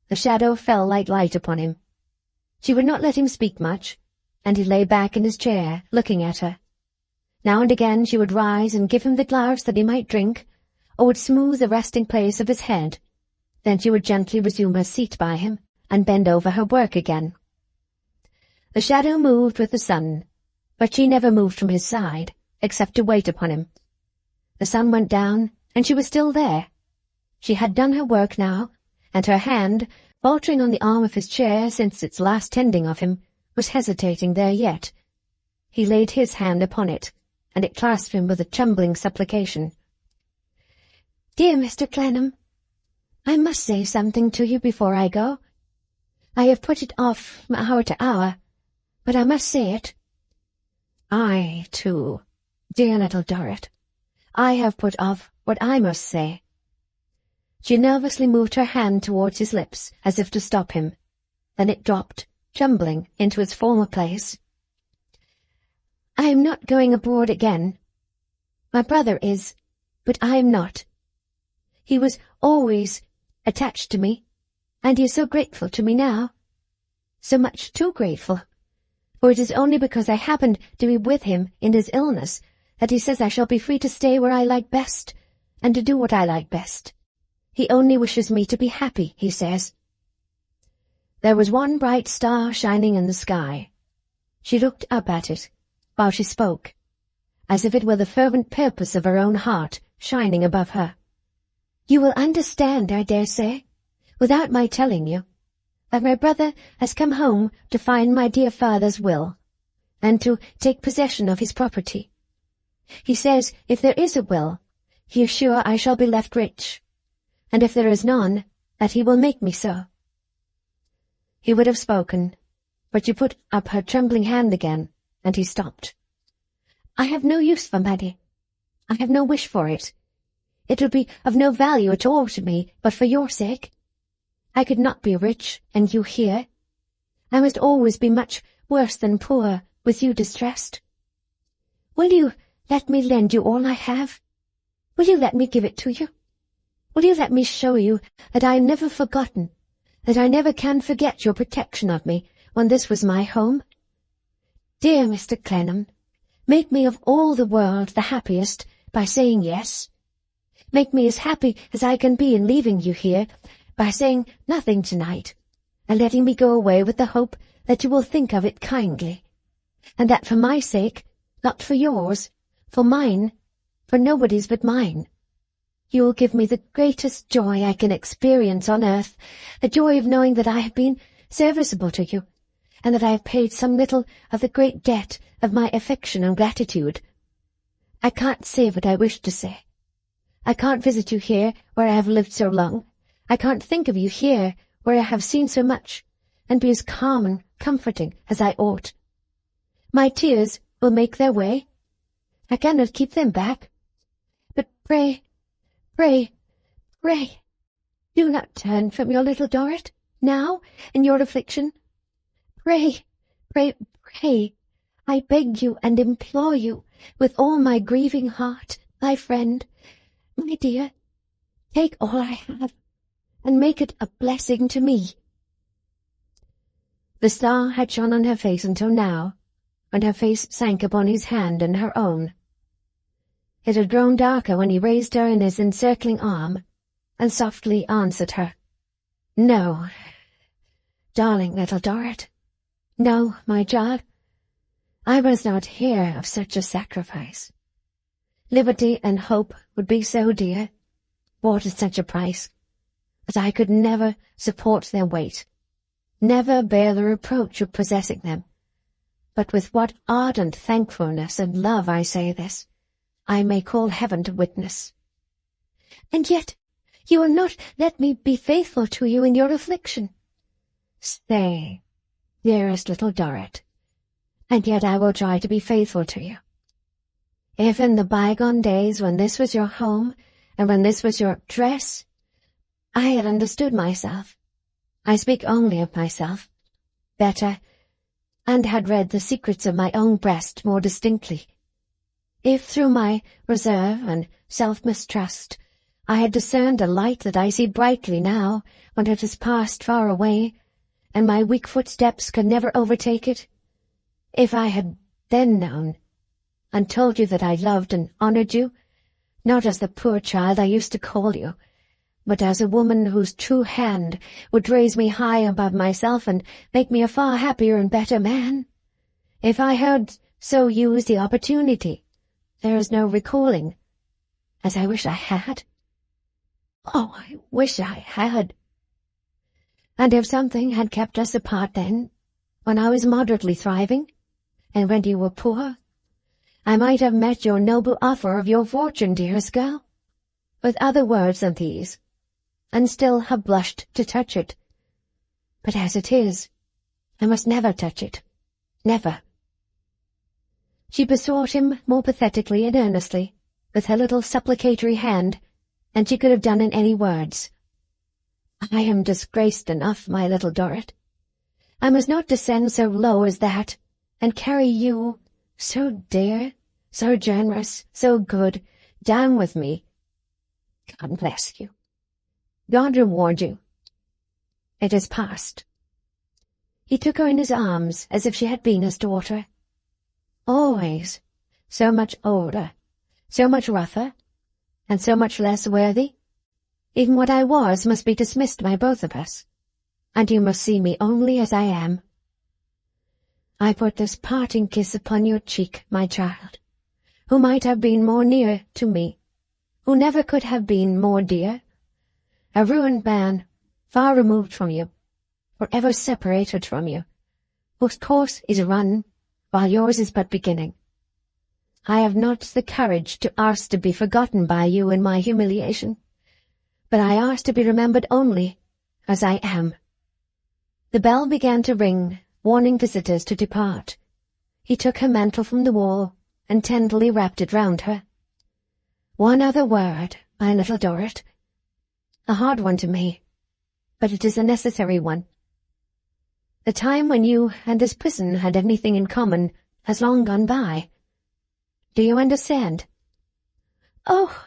the shadow fell like light upon him. She would not let him speak much, and he lay back in his chair, looking at her. Now and again she would rise and give him the glass that he might drink, or would smooth the resting place of his head. Then she would gently resume her seat by him, and bend over her work again. The shadow moved with the sun, but she never moved from his side, except to wait upon him. The sun went down, and she was still there. She had done her work now, and her hand, faltering on the arm of his chair since its last tending of him, was hesitating there yet. He laid his hand upon it, and it clasped him with a trembling supplication. "Dear Mr. Clennam, I must say something to you before I go. I have put it off from hour to hour, but I must say it. I, too, dear little Dorrit, I have put off what I must say." She nervously moved her hand towards his lips, as if to stop him. Then it dropped, trembling, into its former place. "I am not going abroad again. My brother is, but I am not. He was always attached to me, and he is so grateful to me now. So much too grateful, for it is only because I happened to be with him in his illness that he says I shall be free to stay where I like best, and to do what I like best. He only wishes me to be happy, he says." There was one bright star shining in the sky. She looked up at it while she spoke, as if it were the fervent purpose of her own heart shining above her. "You will understand, I dare say, without my telling you, that my brother has come home to find my dear father's will, and to take possession of his property. He says if there is a will, he is sure I shall be left rich, and if there is none, that he will make me so." He would have spoken, but she put up her trembling hand again, and he stopped. "I have no use for money. I have no wish for it. It will be of no value at all to me, but for your sake. I could not be rich, and you here. I must always be much worse than poor, with you distressed. Will you let me lend you all I have? Will you let me give it to you? Will you let me show you that I am never forgotten, that I never can forget your protection of me when this was my home? Dear Mr. Clennam, make me of all the world the happiest by saying yes. Make me as happy as I can be in leaving you here by saying nothing tonight, and letting me go away with the hope that you will think of it kindly, and that for my sake, not for yours, for mine, for nobody's but mine, you will give me the greatest joy I can experience on earth, the joy of knowing that I have been serviceable to you, and that I have paid some little of the great debt of my affection and gratitude. I can't say what I wish to say. I can't visit you here where I have lived so long. I can't think of you here where I have seen so much, and be as calm and comforting as I ought. My tears will make their way. I cannot keep them back. But pray, pray, pray, do not turn from your little Dorrit, now, in your affliction. Pray, pray, pray, I beg you and implore you, with all my grieving heart, my friend, my dear, take all I have, and make it a blessing to me." The star had shone on her face until now, when her face sank upon his hand and her own. It had grown darker when he raised her in his encircling arm, and softly answered her. "No, darling little Dorrit. No, my child. I was not hear of such a sacrifice. Liberty and hope would be so dear, bought at such a price, that I could never support their weight, never bear the reproach of possessing them. But with what ardent thankfulness and love I say this, I may call heaven to witness. And yet you will not let me be faithful to you in your affliction. Stay, dearest little Dorrit, and yet I will try to be faithful to you. If in the bygone days when this was your home, and when this was your dress, I had understood myself, I speak only of myself, better, and had read the secrets of my own breast more distinctly, if through my reserve and self-mistrust I had discerned a light that I see brightly now when it has passed far away, and my weak footsteps could never overtake it, if I had then known, and told you that I loved and honoured you, not as the poor child I used to call you, but as a woman whose true hand would raise me high above myself and make me a far happier and better man, if I had so used the opportunity, there is no recalling, as I wish I had. Oh, I wish I had. And if something had kept us apart then, when I was moderately thriving, and when you were poor, I might have met your noble offer of your fortune, dearest girl, with other words than these, and still have blushed to touch it. But as it is, I must never touch it, never. She besought him more pathetically and earnestly, with her little supplicatory hand, than she could have done in any words. I am disgraced enough, my little Dorrit. I must not descend so low as that, and carry you, so dear, so generous, so good, down with me. God bless you. God reward you. It is past. He took her in his arms as if she had been his daughter. Always so much older, so much rougher, and so much less worthy. Even what I was must be dismissed by both of us, and you must see me only as I am. I put this parting kiss upon your cheek, my child, who might have been more near to me, who never could have been more dear, a ruined man, far removed from you, for ever separated from you, whose course is run, while yours is but beginning. I have not the courage to ask to be forgotten by you in my humiliation, but I ask to be remembered only as I am." The bell began to ring, warning visitors to depart. He took her mantle from the wall and tenderly wrapped it round her. "One other word, my little Dorrit. A hard one to me, but it is a necessary one. The time when you and this prison had anything in common has long gone by. Do you understand?" "Oh,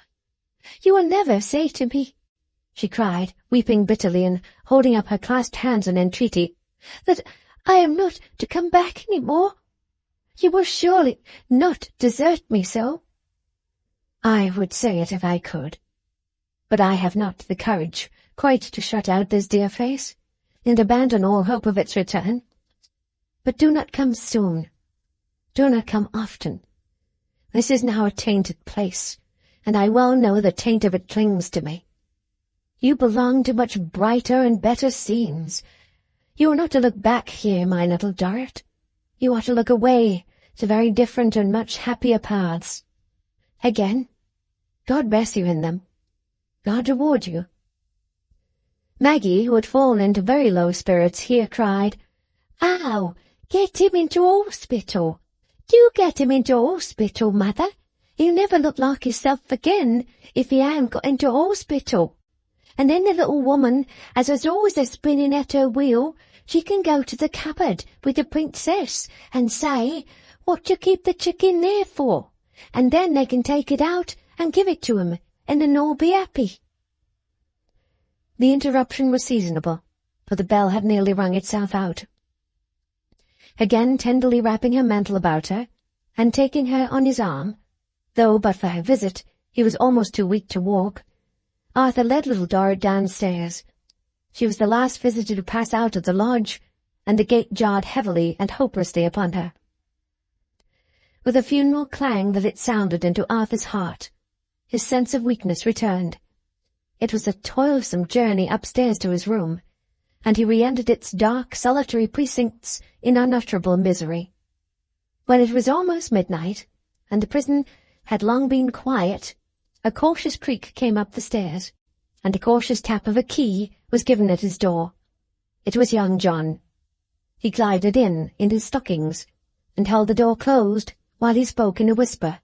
you will never say to me," she cried, weeping bitterly and holding up her clasped hands in entreaty, "that I am not to come back any more? You will surely not desert me so?" "I would say it if I could, but I have not the courage quite to shut out this dear face, and abandon all hope of its return. But do not come soon. Do not come often. This is now a tainted place, and I well know the taint of it clings to me. You belong to much brighter and better scenes. You are not to look back here, my little Dorrit. You are to look away to very different and much happier paths. Again, God bless you in them. God reward you." Maggie, who had fallen into very low spirits, here cried, "Oh, get him into hospital. Do get him into hospital, mother. He'll never look like himself again if he ain't got into hospital. And then the little woman as was always a spinning at her wheel, she can go to the cupboard with the princess and say, 'What you keep the chicken there for?' And then they can take it out and give it to him, and then all be happy." The interruption was seasonable, for the bell had nearly rung itself out. Again tenderly wrapping her mantle about her, and taking her on his arm, though but for her visit he was almost too weak to walk, Arthur led little Dorrit downstairs. She was the last visitor to pass out of the lodge, and the gate jarred heavily and hopelessly upon her. With a funeral clang that it sounded into Arthur's heart, his sense of weakness returned. It was a toilsome journey upstairs to his room, and he re-entered its dark, solitary precincts in unutterable misery. When it was almost midnight, and the prison had long been quiet, a cautious creak came up the stairs, and a cautious tap of a key was given at his door. It was young John. He glided in his stockings, and held the door closed while he spoke in a whisper.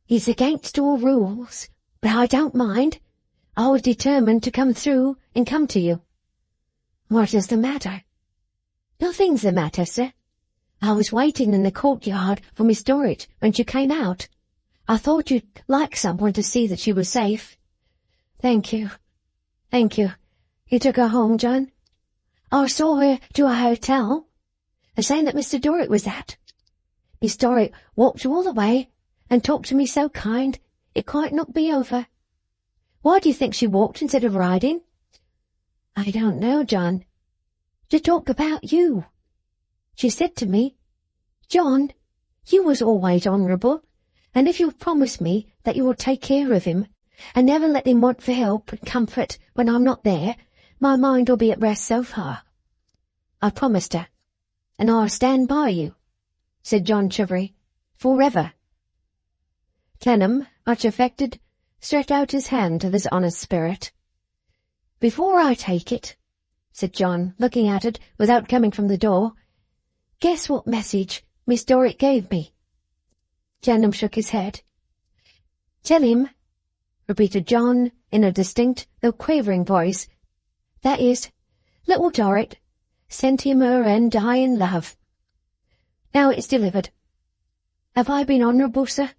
"It's against all rules, but I don't mind. I was determined to come through and come to you." "What is the matter?" "Nothing's the matter, sir. I was waiting in the courtyard for Miss Dorrit when she came out. I thought you'd like someone to see that she was safe." "Thank you. Thank you. You took her home, John?" "I saw her to a hotel, the same that Mr. Dorrit was at. Miss Dorrit walked all the way and talked to me so kind it quite knocked me over." "Why do you think she walked instead of riding?" "I don't know, John." "To talk about you. She said to me, 'John, you was always honourable, and if you'll promise me that you will take care of him, and never let him want for help and comfort when I'm not there, my mind will be at rest so far.' I promised her, and I'll stand by you," said John Chivery, "forever." Clennam, much affected, stretched out his hand to this honest spirit. "Before I take it," said John, looking at it without coming from the door, "guess what message Miss Dorrit gave me." Clennam shook his head. "Tell him," repeated John in a distinct though quavering voice, "that is, little Dorrit sent him her undying love. Now it's delivered. Have I been honourable, sir?"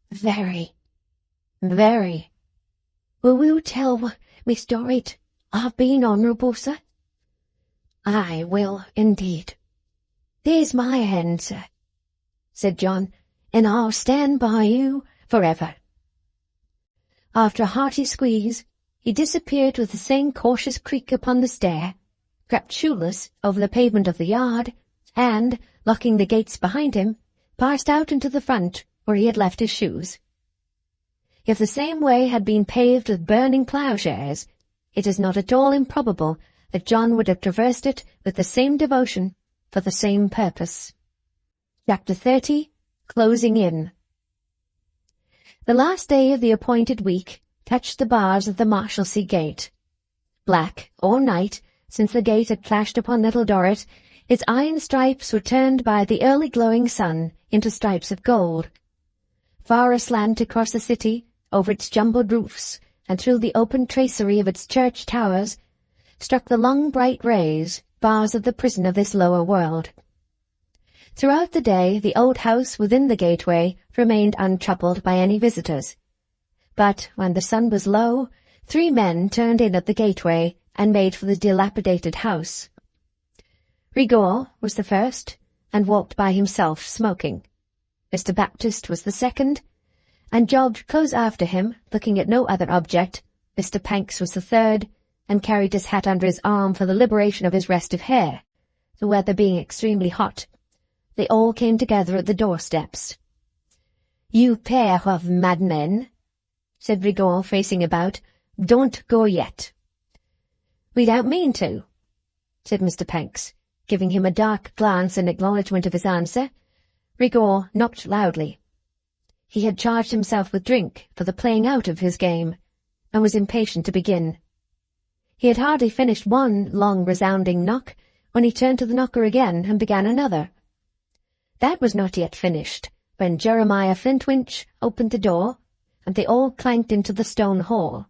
"Very, very." "Will you tell Miss Dorrit I've been honourable, sir?" "I will, indeed." "There's my hand, sir," said John, "and I'll stand by you forever." After a hearty squeeze, he disappeared with the same cautious creak upon the stair, crept shoeless over the pavement of the yard, and, locking the gates behind him, passed out into the front where he had left his shoes. If the same way had been paved with burning ploughshares, it is not at all improbable that John would have traversed it with the same devotion for the same purpose. Chapter 30. closing in. The last day of the appointed week touched the bars of the Marshalsea gate. Black, all night, since the gate had clashed upon little Dorrit, its iron stripes were turned by the early glowing sun into stripes of gold. Far aslant across the city, over its jumbled roofs, and through the open tracery of its church towers, struck the long bright rays, bars of the prison of this lower world. Throughout the day the old house within the gateway remained untroubled by any visitors. But when the sun was low, 3 men turned in at the gateway and made for the dilapidated house. Rigaud was the first, and walked by himself smoking. Mr. Baptist was the second, and jogged close after him, looking at no other object. Mr. Panks was the third, and carried his hat under his arm for the liberation of his restive hair, the weather being extremely hot. They all came together at the doorsteps. "You pair of madmen," said Rigaud, facing about, "don't go yet." "We don't mean to," said Mr. Panks, giving him a dark glance in acknowledgment of his answer. Rigaud knocked loudly. He had charged himself with drink for the playing out of his game, and was impatient to begin. He had hardly finished one long resounding knock when he turned to the knocker again and began another. That was not yet finished, when Jeremiah Flintwinch opened the door, and they all clanked into the stone hall.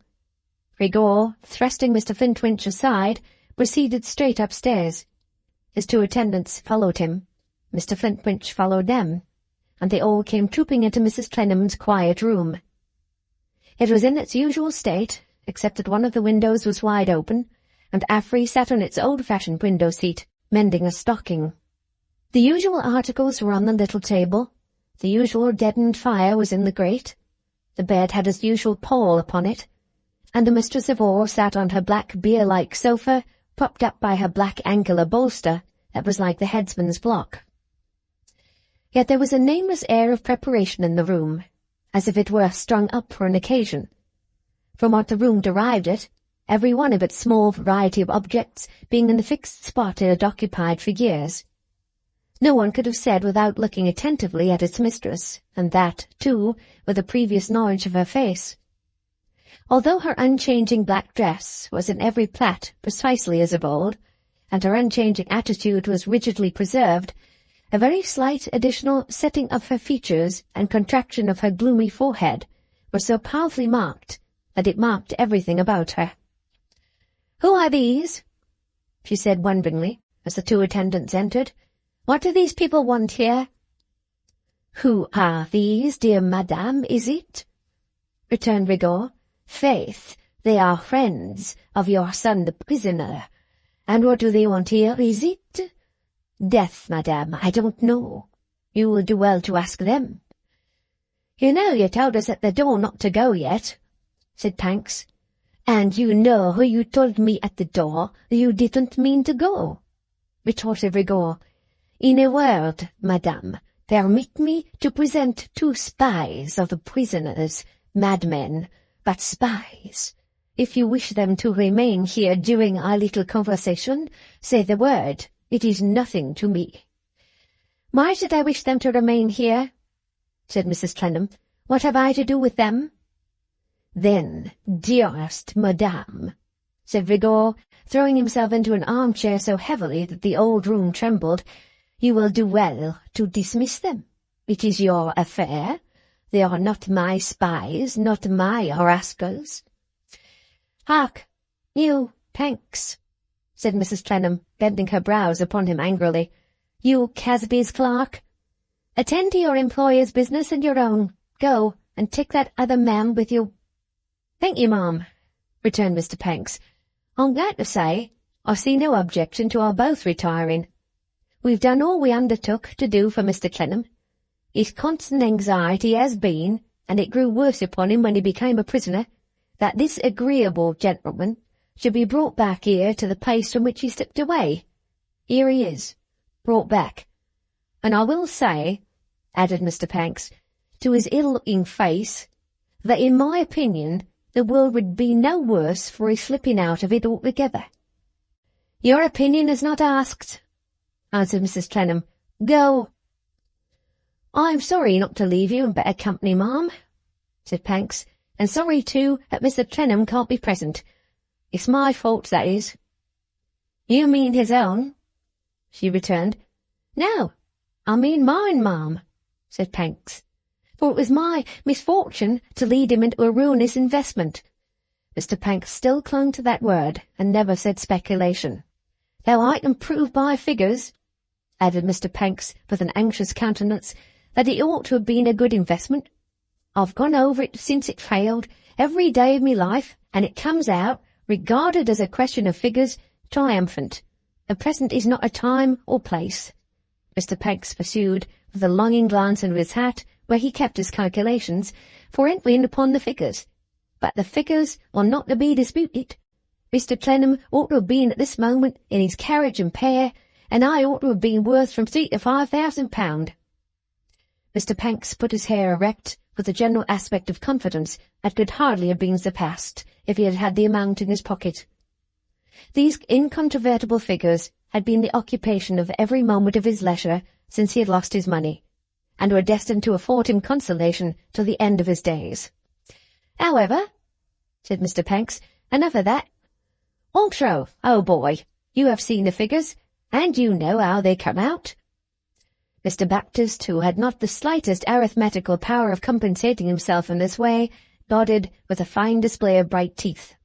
Rigaud, thrusting Mr. Flintwinch aside, proceeded straight upstairs. His 2 attendants followed him. Mr. Flintwinch followed them, and they all came trooping into Mrs. Clennam's quiet room. It was in its usual state, except that one of the windows was wide open, and Afrey sat on its old-fashioned window-seat, mending a stocking. The usual articles were on the little table. The usual deadened fire was in the grate. The bed had its usual pall upon it, and the mistress of all sat on her black bier-like sofa, propped up by her black angular bolster that was like the headsman's block. Yet there was a nameless air of preparation in the room, as if it were strung up for an occasion. From what the room derived it, every one of its small variety of objects being in the fixed spot it had occupied for years. No one could have said without looking attentively at its mistress, and that, too, with a previous knowledge of her face. Although her unchanging black dress was in every plait precisely as of old, and her unchanging attitude was rigidly preserved, a very slight additional setting of her features and contraction of her gloomy forehead were so powerfully marked that it marked everything about her. "Who are these?" she said wonderingly, as the 2 attendants entered. "What do these people want here?" "Who are these, dear madame, is it?" returned Rigaud. "Faith, they are friends of your son the prisoner. And what do they want here, is it?" "Death, madame, I don't know. You will do well to ask them." "You know you told us at the door not to go yet," said Panks. "And you know who you told me at the door you didn't mean to go," retorted Rigaud. "In a word, madame, permit me to present 2 spies of the prisoners, madmen, but spies. If you wish them to remain here during our little conversation, say the word. It is nothing to me." "Why should I wish them to remain here?" said Mrs. Clennam. "What have I to do with them?" "Then, dearest madame," said Rigaud, throwing himself into an armchair so heavily that the old room trembled, "you will do well to dismiss them. It is your affair. They are not my spies, not my rascals." "Hark, you, Panks," said Mrs. Clennam, bending her brows upon him angrily. "You, Casby's clerk. Attend to your employer's business and your own. Go, and take that other man with you." "Thank you, ma'am," returned Mr. Panks. "I'm glad to say I see no objection to our both retiring. We've done all we undertook to do for Mr. Clennam. His constant anxiety has been, and it grew worse upon him when he became a prisoner, that this agreeable gentleman should be brought back here to the place from which he slipped away. Here he is, brought back. And I will say," added Mr. Panks, to his ill-looking face, "that in my opinion the world would be no worse for his slipping out of it altogether." "Your opinion is not asked," answered Mrs. Clennam. "Go." "I'm sorry not to leave you in better company, ma'am," said Pancks, "and sorry, too, that Mr. Clennam can't be present. It's my fault, that is." "You mean his own?" she returned. "No, I mean mine, ma'am," said Pancks, "for it was my misfortune to lead him into a ruinous investment." Mr. Pancks still clung to that word, and never said speculation. "Though I can prove by figures," added Mr. Pancks with an anxious countenance, "that it ought to have been a good investment. I've gone over it since it failed, every day of me life, and it comes out, regarded as a question of figures, triumphant. The present is not a time or place," Mr. Pancks pursued, with a longing glance into his hat, where he kept his calculations, "for entering upon the figures. But the figures are not to be disputed. Mr. Clennam ought to have been at this moment in his carriage and pair, and I ought to have been worth from £3,000 to £5,000. Mr. Pancks put his hair erect, with a general aspect of confidence that could hardly have been surpassed if he had had the amount in his pocket. These incontrovertible figures had been the occupation of every moment of his leisure since he had lost his money, and were destined to afford him consolation till the end of his days. "However," said Mr. Pancks, "enough of that. Also, old boy, you have seen the figures, and you know how they come out." Mr. Baptist, who had not the slightest arithmetical power of compensating himself in this way, nodded with a fine display of bright teeth.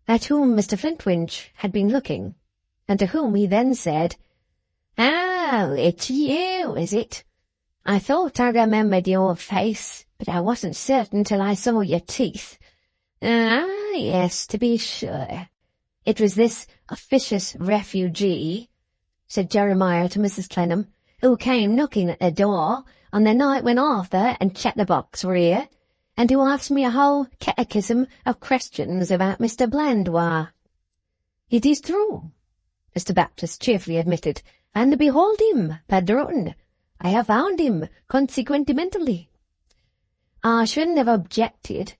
At whom Mr. Flintwinch had been looking, and to whom he then said, "Oh, it's you, is it? I thought I remembered your face, but I wasn't certain till I saw your teeth. Ah, yes, to be sure. It was this officious refugee," said Jeremiah to Mrs. Clennam, "who came knocking at the door on the night when Arthur and Chatterbox were here, and who asked me a whole catechism of questions about Mr. Blandois." "It is true," Mr. Baptist cheerfully admitted, "and behold him, padrone. I have found him, consequentimentally." "I shouldn't have objected,"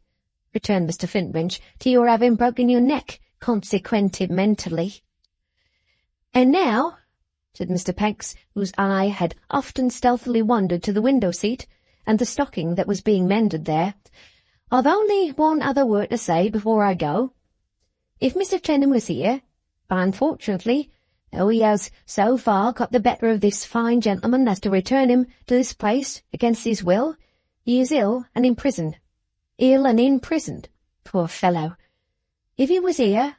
returned Mr. Flintwinch, "to your having broken your neck, consequentimentally." "And now," said Mr. Pancks, whose eye had often stealthily wandered to the window-seat and the stocking that was being mended there, "I've only one other word to say before I go. If Mr. Clennam was here, but unfortunately, though he has so far got the better of this fine gentleman as to return him to this place against his will, he is ill and imprisoned. Ill and imprisoned, poor fellow. If he was here,"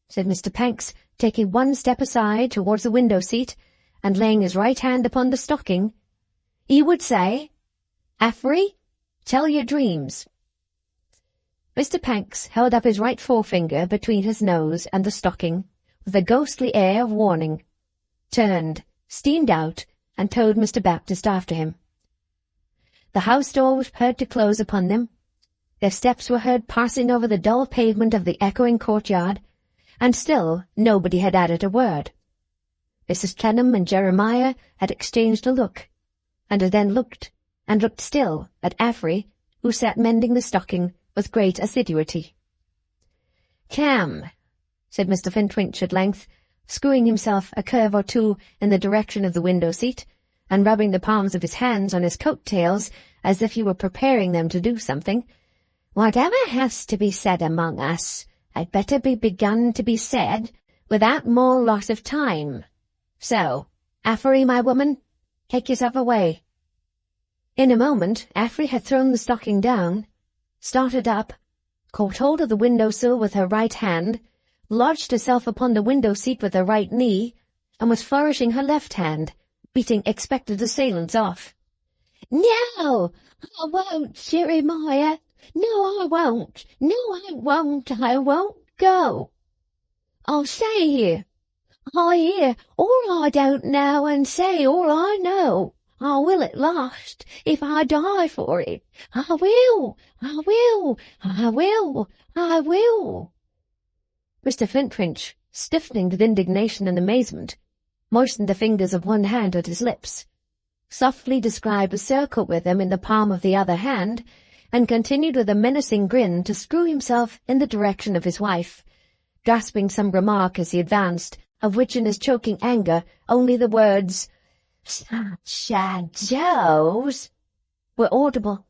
said Mr. Pancks, taking one step aside towards the window-seat, and laying his right hand upon the stocking, "he would say, 'Affery, tell your dreams.'" Mr. Pancks held up his right forefinger between his nose and the stocking, with a ghostly air of warning, turned, steamed out, and towed Mr. Baptist after him. The house door was heard to close upon them. Their steps were heard passing over the dull pavement of the echoing courtyard, and still nobody had added a word. Mrs. Clennam and Jeremiah had exchanged a look, and had then looked, and looked still, at Affery, who sat mending the stocking with great assiduity. "Come," said Mr. Flintwinch at length, screwing himself a curve or two in the direction of the window-seat, and rubbing the palms of his hands on his coat-tails as if he were preparing them to do something, "whatever has to be said among us had better be begun to be said without more loss of time. So, Affery, my woman, take yourself away." In a moment Affery had thrown the stocking down, started up, caught hold of the window-sill with her right hand, lodged herself upon the window-seat with her right knee, and was flourishing her left hand, beating expected assailants off. "No, I won't, Jeremiah. No, I won't. No, I won't. I won't go. I'll stay here. I hear all I don't know and say all I know. I will at last, if I die for it. I will. I will. I will. I will." Mr. Flintwinch, stiffening with indignation and amazement, moistened the fingers of one hand at his lips, softly described a circle with them in the palm of the other hand, and continued with a menacing grin to screw himself in the direction of his wife, gasping some remark as he advanced, of which in his choking anger only the words, Such shadows were audible.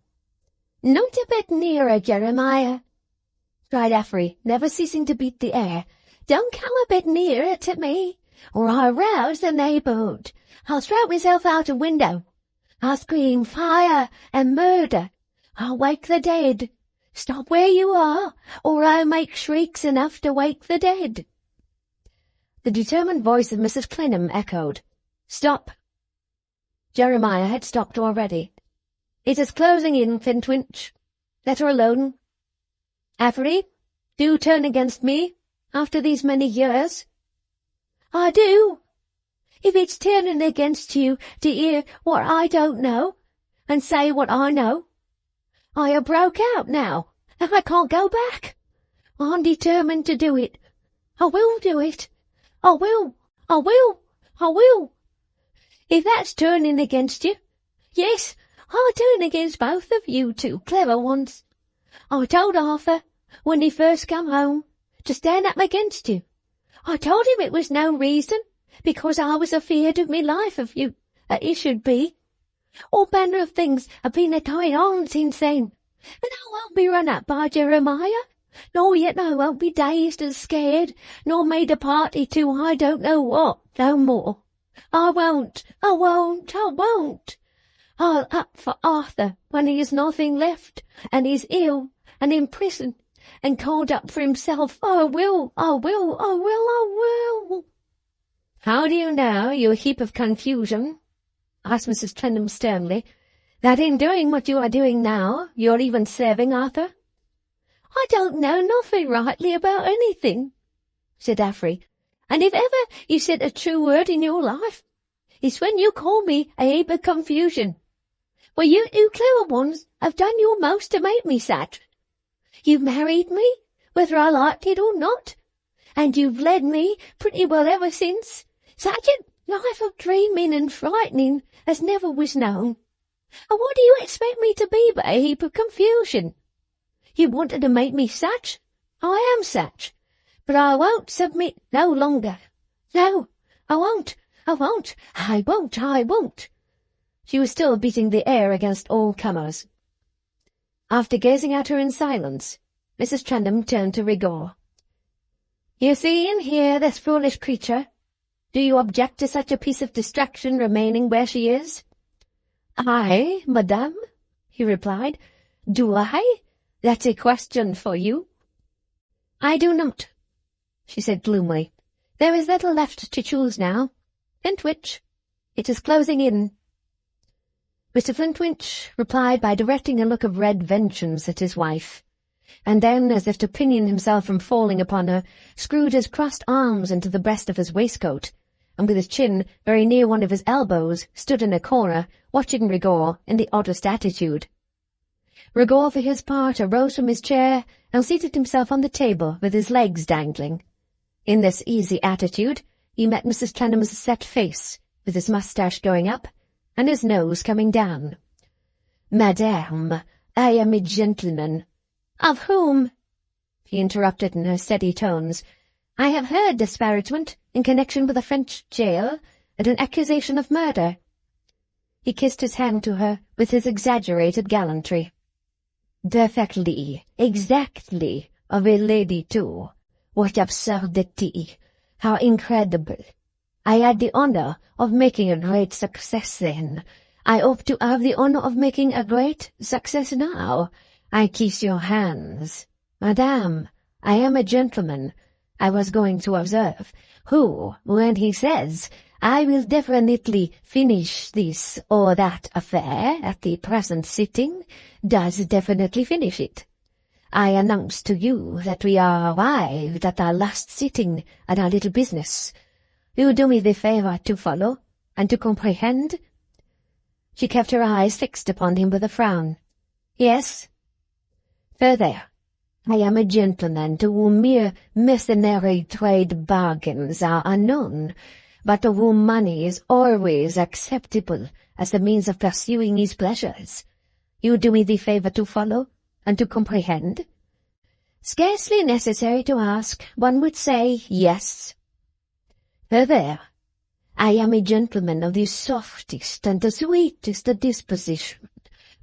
"Not a bit nearer, Jeremiah," cried Affery, never ceasing to beat the air. "Don't come a bit nearer to me, or I'll rouse the neighbourhood. I'll throw myself out a window. I'll scream fire and murder. I'll wake the dead. Stop where you are, or I'll make shrieks enough to wake the dead." The determined voice of Mrs. Clennam echoed, "Stop." Jeremiah had stopped already. "It is closing in, Flintwinch. Let her alone. Affery, do turn against me, after these many years." "I do. If it's turning against you to hear what I don't know, and say what I know. I have broke out now, and I can't go back. I'm determined to do it. I will do it. I will, I will, I will. If that's turning against you, yes, I'll turn against both of you two clever ones. I told Arthur, when he first come home, to stand up against you. I told him it was no reason, because I was afeard of me life of you, that it should be. All manner of things have been a-going on since then, and I won't be run up by Jeremiah, nor yet I won't be dazed and scared, nor made a party to I don't know what, no more. I won't, I won't, I won't. I'll up for Arthur when he has nothing left, and is ill, and in prison, and called up for himself. I will, I will, I will, I will." "How do you know, you heap of confusion," asked Mrs. Clennam sternly, "that in doing what you are doing now, you're even serving Arthur?" "I don't know nothing rightly about anything," said Affery, "and if ever you said a true word in your life, it's when you call me a heap of confusion. Well, you two clever ones have done your most to make me such. You've married me, whether I liked it or not, and you've led me pretty well ever since, such a life of dreaming and frightening as never was known. And what do you expect me to be but a heap of confusion? You wanted to make me such. I am such. But I won't submit no longer. No, I won't, I won't, I won't, I won't." She was still beating the air against all comers. After gazing at her in silence, Mrs. Clennam turned to Rigor. "You see and hear this foolish creature. Do you object to such a piece of distraction remaining where she is?" "Aye, madame," he replied. "Do I? That's a question for you." "I do not," she said gloomily. "There is little left to choose now. Flintwinch, it is closing in." Mr. Flintwinch replied by directing a look of red vengeance at his wife, and then, as if to pinion himself from falling upon her, screwed his crossed arms into the breast of his waistcoat, and with his chin very near one of his elbows, stood in a corner, watching Rigor in the oddest attitude. Rigor, for his part, arose from his chair and seated himself on the table with his legs dangling. In this easy attitude he met Mrs. Clennam's set face, with his moustache going up, and his nose coming down. "Madame, I am a gentleman." "Of whom?" he interrupted in her steady tones. "I have heard disparagement in connection with a French jail and an accusation of murder." He kissed his hand to her with his exaggerated gallantry. "Perfectly, exactly, of a lady too. What absurdity! How incredible! I had the honor of making a great success then. I hope to have the honor of making a great success now. I kiss your hands. Madame, I am a gentleman, I was going to observe, who, when he says, I will definitely finish this or that affair at the present sitting, does definitely finish it. I announce to you that we are arrived at our last sitting at our little business. You do me the favour to follow, and to comprehend?" She kept her eyes fixed upon him with a frown. "Yes." "Further, I am a gentleman to whom mere mercenary trade bargains are unknown, but to whom money is always acceptable as the means of pursuing his pleasures. You do me the favour to follow, and to comprehend?" "Scarcely necessary to ask. One would say yes." "Further, I am a gentleman of the softest and the sweetest disposition,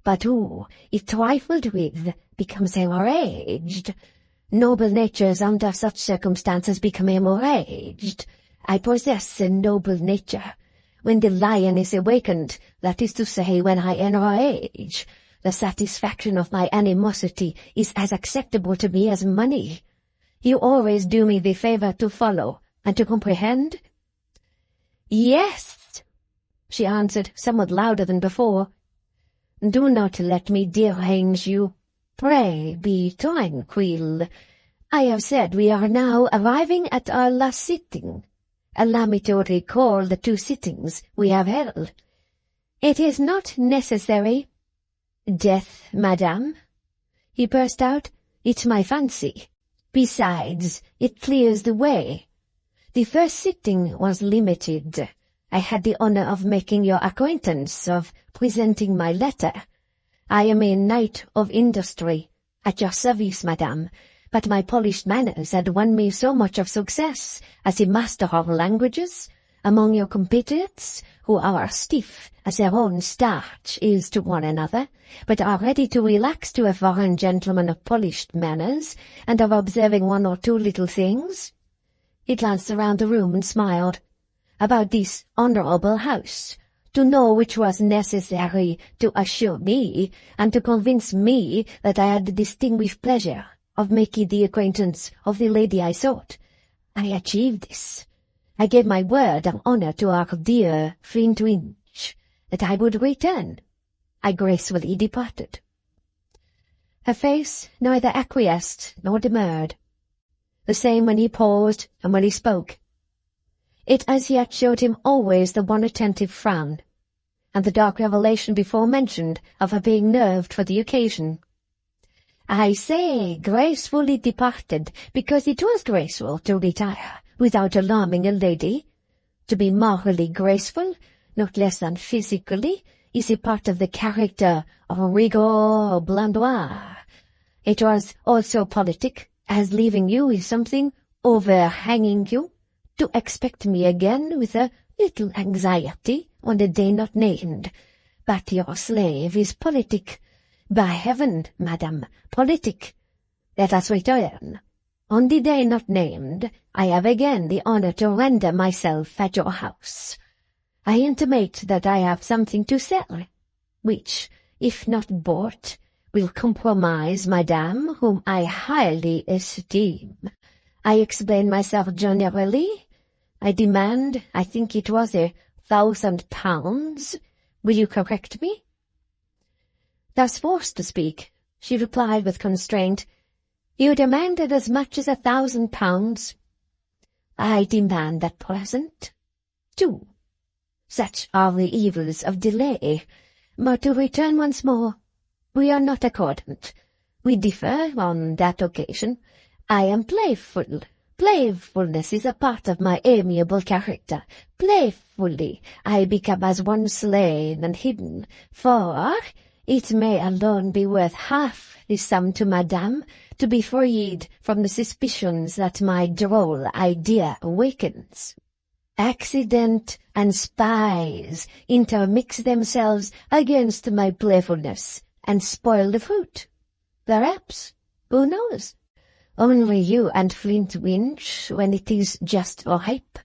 but who, if trifled with, becomes enraged. Noble natures under such circumstances become enraged. I possess a noble nature. When the lion is awakened, that is to say, when I enrage, the satisfaction of my animosity is as acceptable to me as money. You always do me the favor to follow and to comprehend?" "Yes," she answered, somewhat louder than before. "Do not let me derange you. Pray be tranquil. I have said we are now arriving at our last sitting. Allow me to recall the 2 sittings we have held." "It is not necessary." "Death, madame?" he burst out. "It's my fancy. Besides, it clears the way. The first sitting was limited. I had the honor of making your acquaintance, of presenting my letter. I am a knight of industry, at your service, madame, but my polished manners had won me so much of success as a master of languages among your compatriots, who are stiff as their own starch is to one another, but are ready to relax to a foreign gentleman of polished manners, and of observing 1 or 2 little things." He glanced around the room and smiled. "About this honorable house, to know which was necessary to assure me and to convince me that I had the distinguished pleasure of making the acquaintance of the lady I sought. I achieved this. I gave my word of honor to our dear Flintwinch that I would return. I gracefully departed." Her face neither acquiesced nor demurred. The same when he paused and when he spoke. It as yet showed him always the one attentive frown, and the dark revelation before mentioned of her being nerved for the occasion. "I say gracefully departed, because it was graceful to retire without alarming a lady. To be morally graceful, not less than physically, is a part of the character of rigor blandoir. It was also politic, as leaving you is something overhanging you, to expect me again with a little anxiety on the day not named. But your slave is politic. By heaven, madam, politic. Let us return. On the day not named, I have again the honor to render myself at your house. I intimate that I have something to sell, which, if not bought, will compromise madame, whom I highly esteem. I explain myself generally. I demand, I think it was £1,000. Will you correct me?" Thus forced to speak, she replied with constraint, "You demanded as much as £1,000. I demand at present 2. Such are the evils of delay. But to return once more, we are not accordant. We differ on that occasion. I am playful. Playfulness is a part of my amiable character. Playfully I become as one slain and hidden, for it may alone be worth half the sum to madame to be freed from the suspicions that my droll idea awakens. Accident and spies intermix themselves against my playfulness and spoil the fruit. Perhaps, who knows? Only you and Flintwinch when it is just ripe.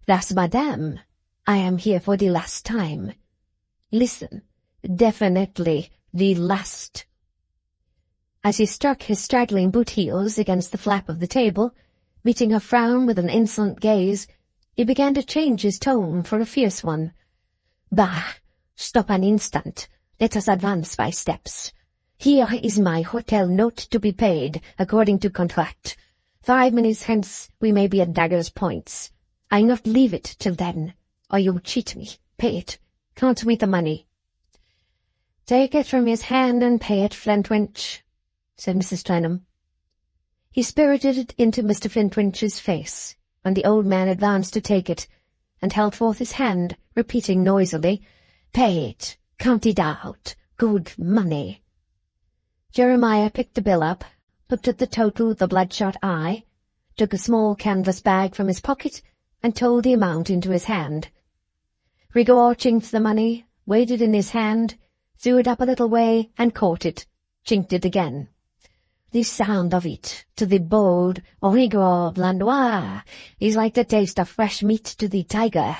Thus, madame, I am here for the last time. Listen, definitely the last." As he struck his straggling boot heels against the flap of the table, meeting her frown with an insolent gaze, he began to change his tone for a fierce one. "Bah! Stop an instant. Let us advance by steps. Here is my hotel note to be paid, according to contract. 5 minutes hence we may be at daggers' points. I not leave it till then, or you cheat me. Pay it. Count me the money." "Take it from his hand and pay it, Flintwinch," said Mrs. Clennam. He spirited it into Mr. Flintwinch's face, and the old man advanced to take it, and held forth his hand, repeating noisily, "Pay it. Count it out. Good money." Jeremiah picked the bill up, looked at the total with a bloodshot eye, took a small canvas bag from his pocket, and told the amount into his hand. Rigor chinked the money, weighed it in his hand, threw it up a little way, and caught it, chinked it again. The sound of it, to the bold Rigor Blandois, is like the taste of fresh meat to the tiger.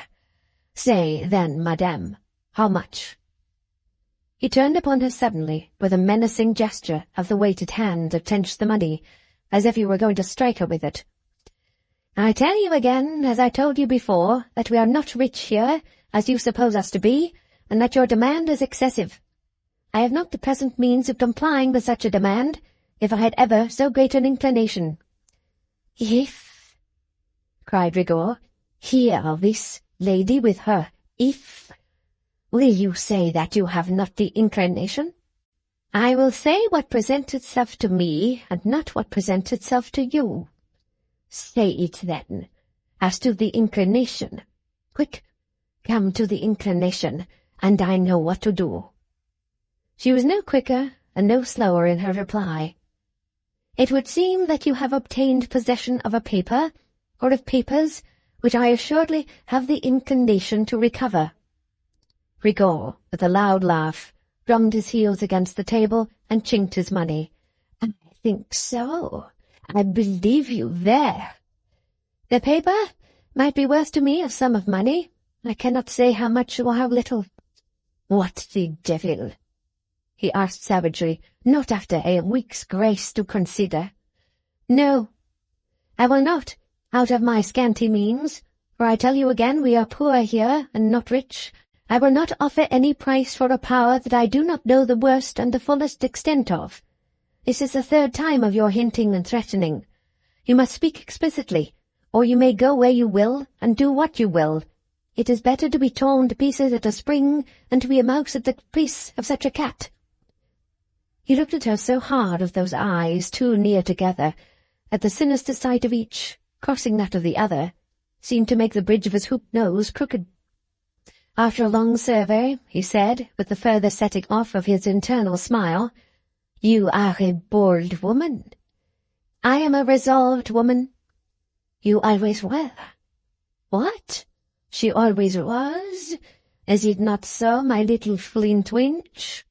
Say, then, madame, how much? He turned upon her suddenly, with a menacing gesture of the weighted hand that clenched the money, as if he were going to strike her with it. I tell you again, as I told you before, that we are not rich here, as you suppose us to be, and that your demand is excessive. I have not the present means of complying with such a demand, if I had ever so great an inclination. If, cried Rigor, hear this lady with her if. Will you say that you have not the inclination? I will say what presents itself to me, and not what presents itself to you. Say it then, as to the inclination. Quick, come to the inclination, and I know what to do. She was no quicker and no slower in her reply. It would seem that you have obtained possession of a paper, or of papers, which I assuredly have the inclination to recover. Rigor, with a loud laugh, drummed his heels against the table and chinked his money. I think so. I believe you there. The paper might be worth to me a sum of money. I cannot say how much or how little. What the devil? He asked savagely, not after a week's grace to consider. No, I will not, out of my scanty means, for I tell you again we are poor here and not rich. I will not offer any price for a power that I do not know the worst and the fullest extent of. This is the third time of your hinting and threatening. You must speak explicitly, or you may go where you will and do what you will. It is better to be torn to pieces at a spring than to be a mouse at the caprice of such a cat. He looked at her so hard with those eyes too near together, that the sinister sight of each, crossing that of the other, seemed to make the bridge of his hooked nose crooked. After a long survey, he said, with the further setting off of his internal smile, You are a bold woman. I am a resolved woman. You always were. What? She always was? Is it not so, my little Flintwinch?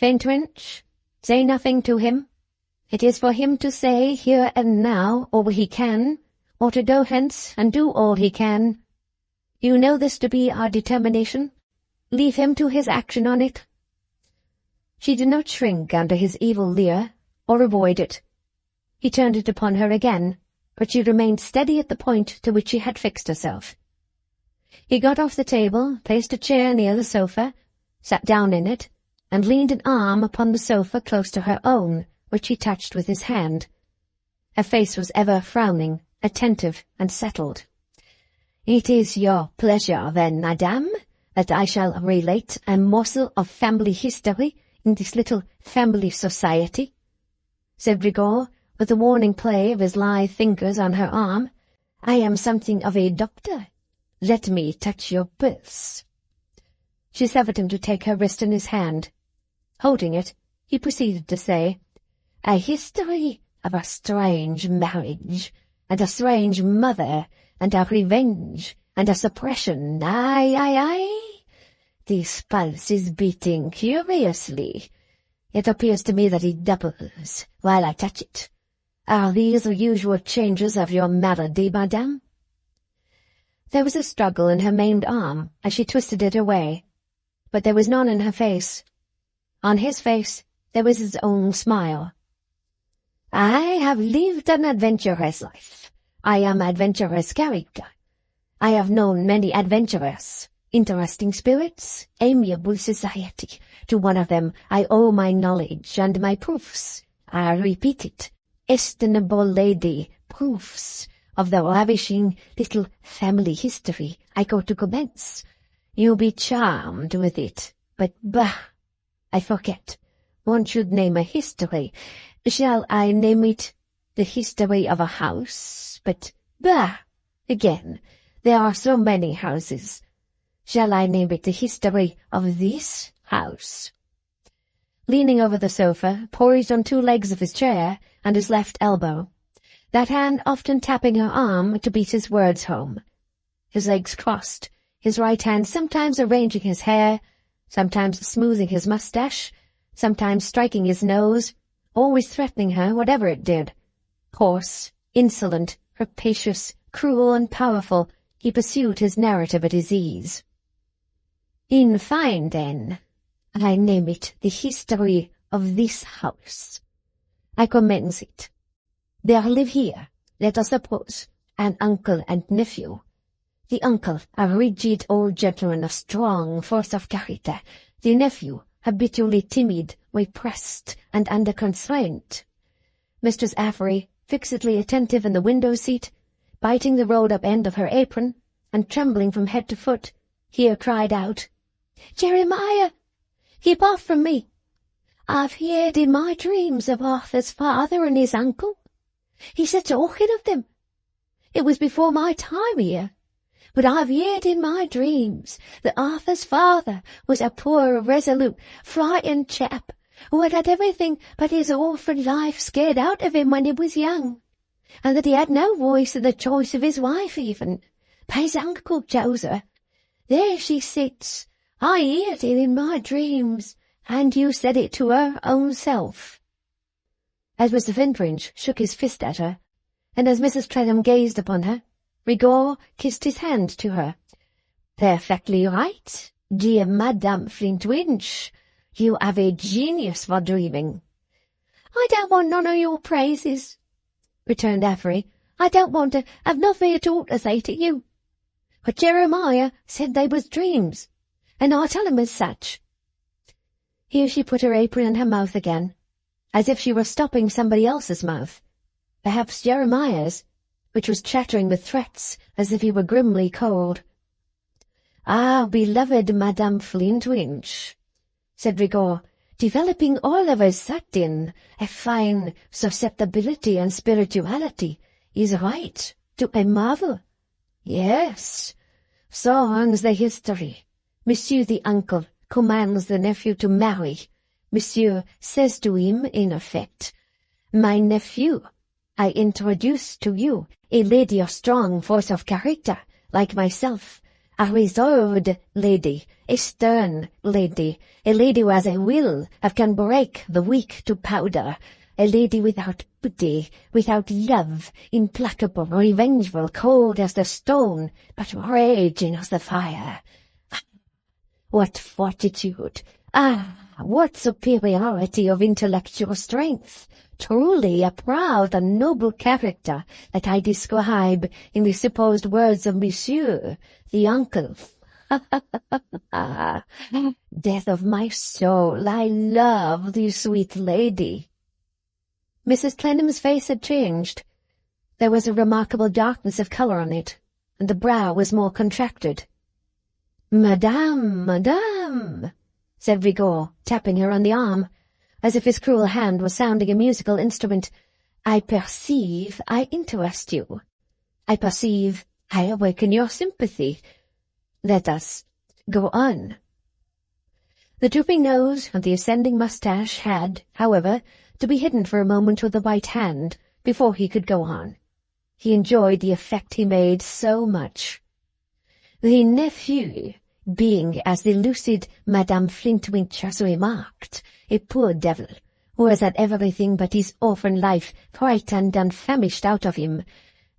Flintwinch, say nothing to him. It is for him to say here and now all he can, or to go hence and do all he can. You know this to be our determination. Leave him to his action on it. She did not shrink under his evil leer, or avoid it. He turned it upon her again, but she remained steady at the point to which she had fixed herself. He got off the table, placed a chair near the sofa, sat down in it, and leaned an arm upon the sofa close to her own, which he touched with his hand. Her face was ever frowning, attentive, and settled. It is your pleasure, then, madame, that I shall relate a morsel of family history in this little family society, said Rigor, with a warning play of his lithe fingers on her arm. I am something of a doctor. Let me touch your pulse. She suffered him to take her wrist in his hand. Holding it, he proceeded to say, A history of a strange marriage, and a strange mother, and a revenge, and a suppression, aye. This pulse is beating curiously. It appears to me that it doubles while I touch it. Are these the usual changes of your malady, madame? There was a struggle in her maimed arm as she twisted it away, but there was none in her face. On his face there was his own smile. I have lived an adventurous life. I am adventurous character. I have known many adventurers, interesting spirits, amiable society. To one of them I owe my knowledge and my proofs. I repeat it, estimable lady, proofs of the ravishing little family history I go to commence. You'll be charmed with it, but bah, I forget. One should name a history. Shall I name it the history of a house? But, bah, again, there are so many houses. Shall I name it the history of this house? Leaning over the sofa, poised on two legs of his chair and his left elbow, that hand often tapping her arm to beat his words home, his legs crossed, his right hand sometimes arranging his hair, sometimes smoothing his moustache, sometimes striking his nose, always threatening her, whatever it did. Hoarse, insolent, rapacious, cruel and powerful, he pursued his narrative at his ease. In fine, then, I name it the history of this house. I commence it. There live here, let us suppose, an uncle and nephew. The uncle, a rigid old gentleman of strong force of character, the nephew, habitually timid, repressed, and under constraint. Mistress Avery, fixedly attentive in the window-seat, biting the rolled-up end of her apron, and trembling from head to foot, here cried out, "Jeremiah, keep off from me! I've heard in my dreams of Arthur's father and his uncle. He said talking of them. It was before my time here, but I've heard in my dreams that Arthur's father was a poor, resolute, frightened chap who had everything but his orphan life scared out of him when he was young, and that he had no voice in the choice of his wife even, but his uncle chose her. There she sits. I heard it in my dreams, and you said it to her own self." As Mr. Flintwinch shook his fist at her, and as Mrs. Clennam gazed upon her, Rigord kissed his hand to her. "Perfectly right, dear Madame Flintwinch. You have a genius for dreaming." "I don't want none of your praises," returned Avery. "I don't want to have nothing at all to say to you. But Jeremiah said they was dreams, and I tell him as such." Here she put her apron in her mouth again, as if she were stopping somebody else's mouth, perhaps Jeremiah's, which was chattering with threats as if he were grimly cold. "Ah, beloved Madame Flintwinch," said Rigord, developing all of a sudden a fine susceptibility and spirituality, "is right to a marvel. Yes, so runs the history. Monsieur the uncle commands the nephew to marry. Monsieur says to him, in effect, 'My nephew, I introduce to you a lady of strong force of character, like myself, a reserved lady, a stern lady, a lady who has a will, and can break the weak to powder, a lady without pity, without love, implacable, revengeful, cold as the stone, but raging as the fire.' What fortitude! Ah, what superiority of intellectual strength! Truly a proud and noble character that I describe in the supposed words of Monsieur, the uncle. Death of my soul, I love the sweet lady." Mrs. Clennam's face had changed. There was a remarkable darkness of colour on it, and the brow was more contracted. "Madame, madame," said Rigord, tapping her on the arm, as if his cruel hand was sounding a musical instrument, "I perceive I interest you. I perceive I awaken your sympathy. Let us go on." The drooping nose and the ascending moustache had, however, to be hidden for a moment with the white hand before he could go on. He enjoyed the effect he made so much. "The nephew, being, as the lucid Madame Flintwinch has remarked, a poor devil, who has had everything but his orphan life frightened and famished out of him,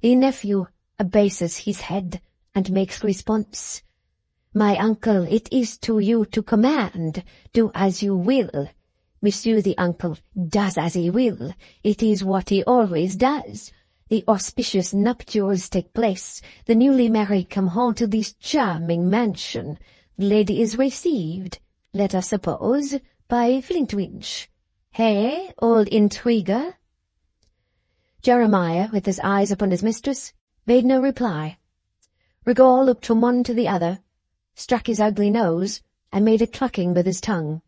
the nephew abases his head and makes response. 'My uncle, it is to you to command. Do as you will.' Monsieur the uncle does as he will. It is what he always does. The auspicious nuptials take place. The newly married come home to this charming mansion. The lady is received, let us suppose, by Flintwinch. Hey, old intriguer?" Jeremiah, with his eyes upon his mistress, made no reply. Rigord looked from one to the other, struck his ugly nose, and made a clucking with his tongue.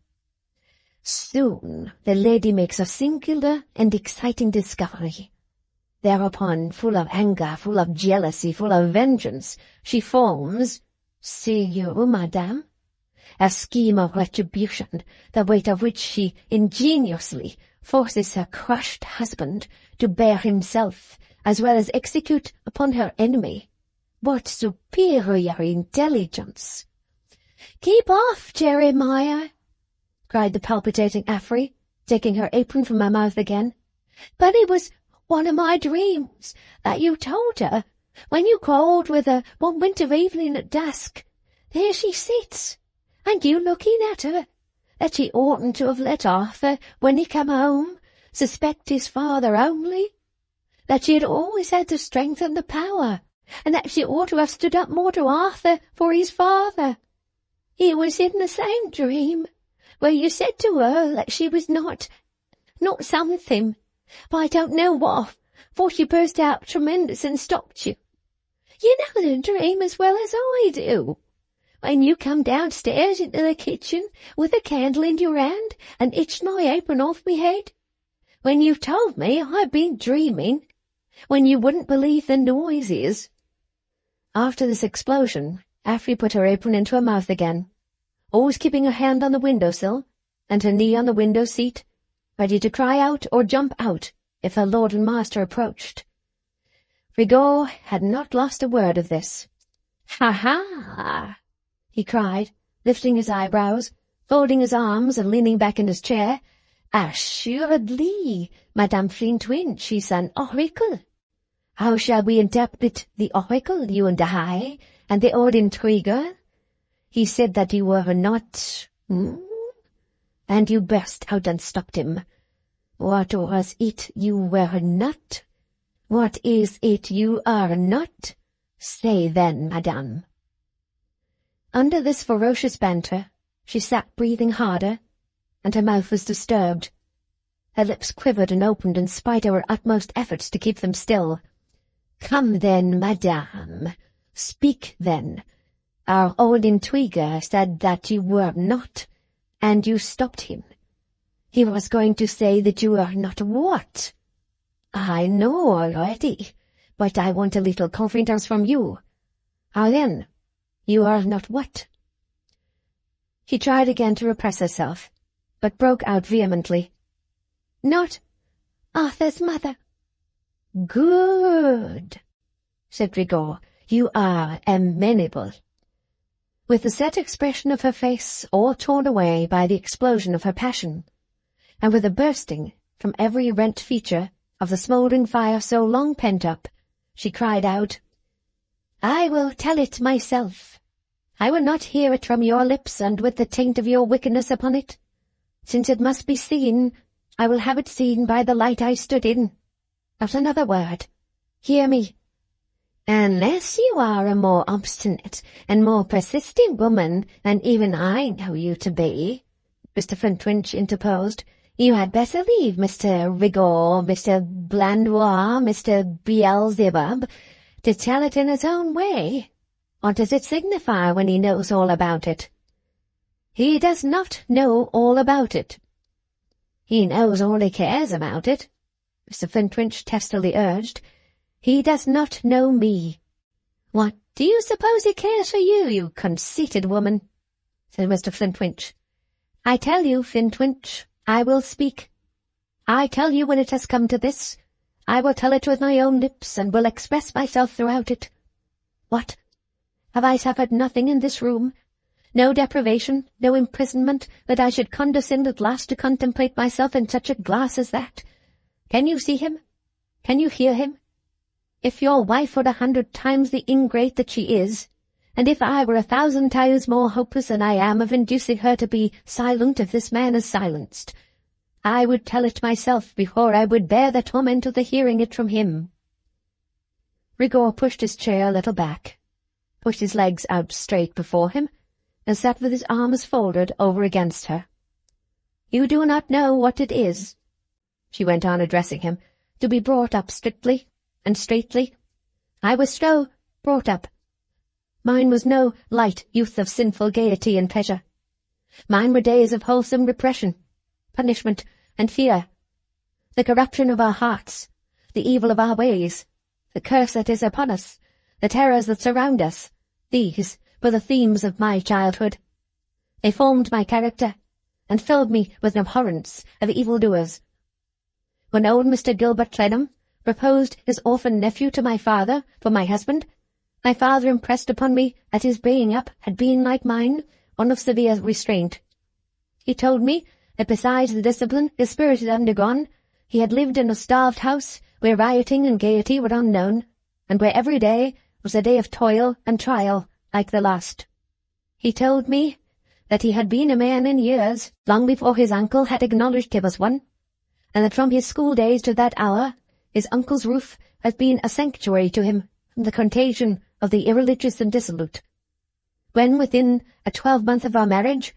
Soon the lady makes a singular and exciting discovery. Thereupon, full of anger, full of jealousy, full of vengeance, she forms, see you, madame, a scheme of retribution, the weight of which she ingeniously forces her crushed husband to bear himself, as well as execute upon her enemy. What superior intelligence! "Keep off, Jeremiah!" cried the palpitating Afri, taking her apron from her mouth again. "But it was one of my dreams that you told her when you called with her one winter evening at dusk. There she sits, and you looking at her, that she oughtn't to have let Arthur, when he come home, suspect his father only, that she had always had the strength and the power, and that she ought to have stood up more to Arthur for his father. It was in the same dream, where you said to her that she was not something, but I don't know what, for she burst out tremendous and stopped you. You know the dream as well as I do. When you come downstairs into the kitchen with a candle in your hand and itched my apron off me head. When you told me I'd been dreaming. When you wouldn't believe the noises." After this explosion, Afri put her apron into her mouth again, always keeping her hand on the window-sill and her knee on the window-seat, ready to cry out or jump out if her lord and master approached. Rigaud had not lost a word of this. "Ha-ha!" he cried, lifting his eyebrows, folding his arms and leaning back in his chair. "Assuredly, Madame Flintwinch is an oracle. How shall we interpret the oracle, you and I, and the old intriguer? He said that you were not, and you burst out and stopped him. What was it you were not? What is it you are not? Say then, madame." Under this ferocious banter, she sat breathing harder, and her mouth was disturbed. Her lips quivered and opened in spite of her utmost efforts to keep them still. "Come then, madame. Speak then. Our old intriguer said that you were not, and you stopped him. He was going to say that you were not what? I know already, but I want a little confidence from you. How then? You are not what?" She tried again to repress herself, but broke out vehemently. "Not Arthur's mother." "Good," said Rigaud. "You are amenable." With the set expression of her face all torn away by the explosion of her passion, and with a bursting from every rent feature of the smouldering fire so long pent up, she cried out, "I will tell it myself. I will not hear it from your lips and with the taint of your wickedness upon it. Since it must be seen, I will have it seen by the light I stood in. Not another word. Hear me. Unless you are a more obstinate and more persistent woman than even I know you to be," Mr. Flintwinch interposed, "you had better leave Mr. Rigaud, Mr. Blandois, Mr. Beelzebub, to tell it in his own way. What does it signify when he knows all about it?" "He does not know all about it." "He knows all he cares about it," Mr. Flintwinch testily urged. "He does not know me." "What do you suppose he cares for you, you conceited woman?" said Mr. Flintwinch. "I tell you, Flintwinch, I will speak. I tell you when it has come to this, I will tell it with my own lips, and will express myself throughout it. What? Have I suffered nothing in this room? No deprivation, no imprisonment, that I should condescend at last to contemplate myself in such a glass as that? Can you see him? Can you hear him? If your wife were 100 times the ingrate that she is, and if I were 1,000 times more hopeless than I am of inducing her to be silent if this man is silenced, I would tell it myself before I would bear the torment of the hearing it from him." Rigaud pushed his chair a little back, pushed his legs out straight before him, and sat with his arms folded over against her. "You do not know what it is," she went on, addressing him, "to be brought up strictly and straightly. I was so brought up. Mine was no light youth of sinful gaiety and pleasure. Mine were days of wholesome repression, punishment, and fear. The corruption of our hearts, the evil of our ways, the curse that is upon us, the terrors that surround us, these were the themes of my childhood. They formed my character, and filled me with an abhorrence of evildoers. When old Mr. Gilbert Clennam proposed his orphan nephew to my father for my husband, My father impressed upon me that his bringing up had been, like mine, one of severe restraint. He told me that besides the discipline his spirit had undergone, he had lived in a starved house where rioting and gaiety were unknown, and where every day was a day of toil and trial like the last. He told me that he had been a man in years, long before his uncle had acknowledged him as one, and that from his school days to that hour his uncle's roof had been a sanctuary to him from the contagion of the irreligious and dissolute. When, within a 12-month of our marriage,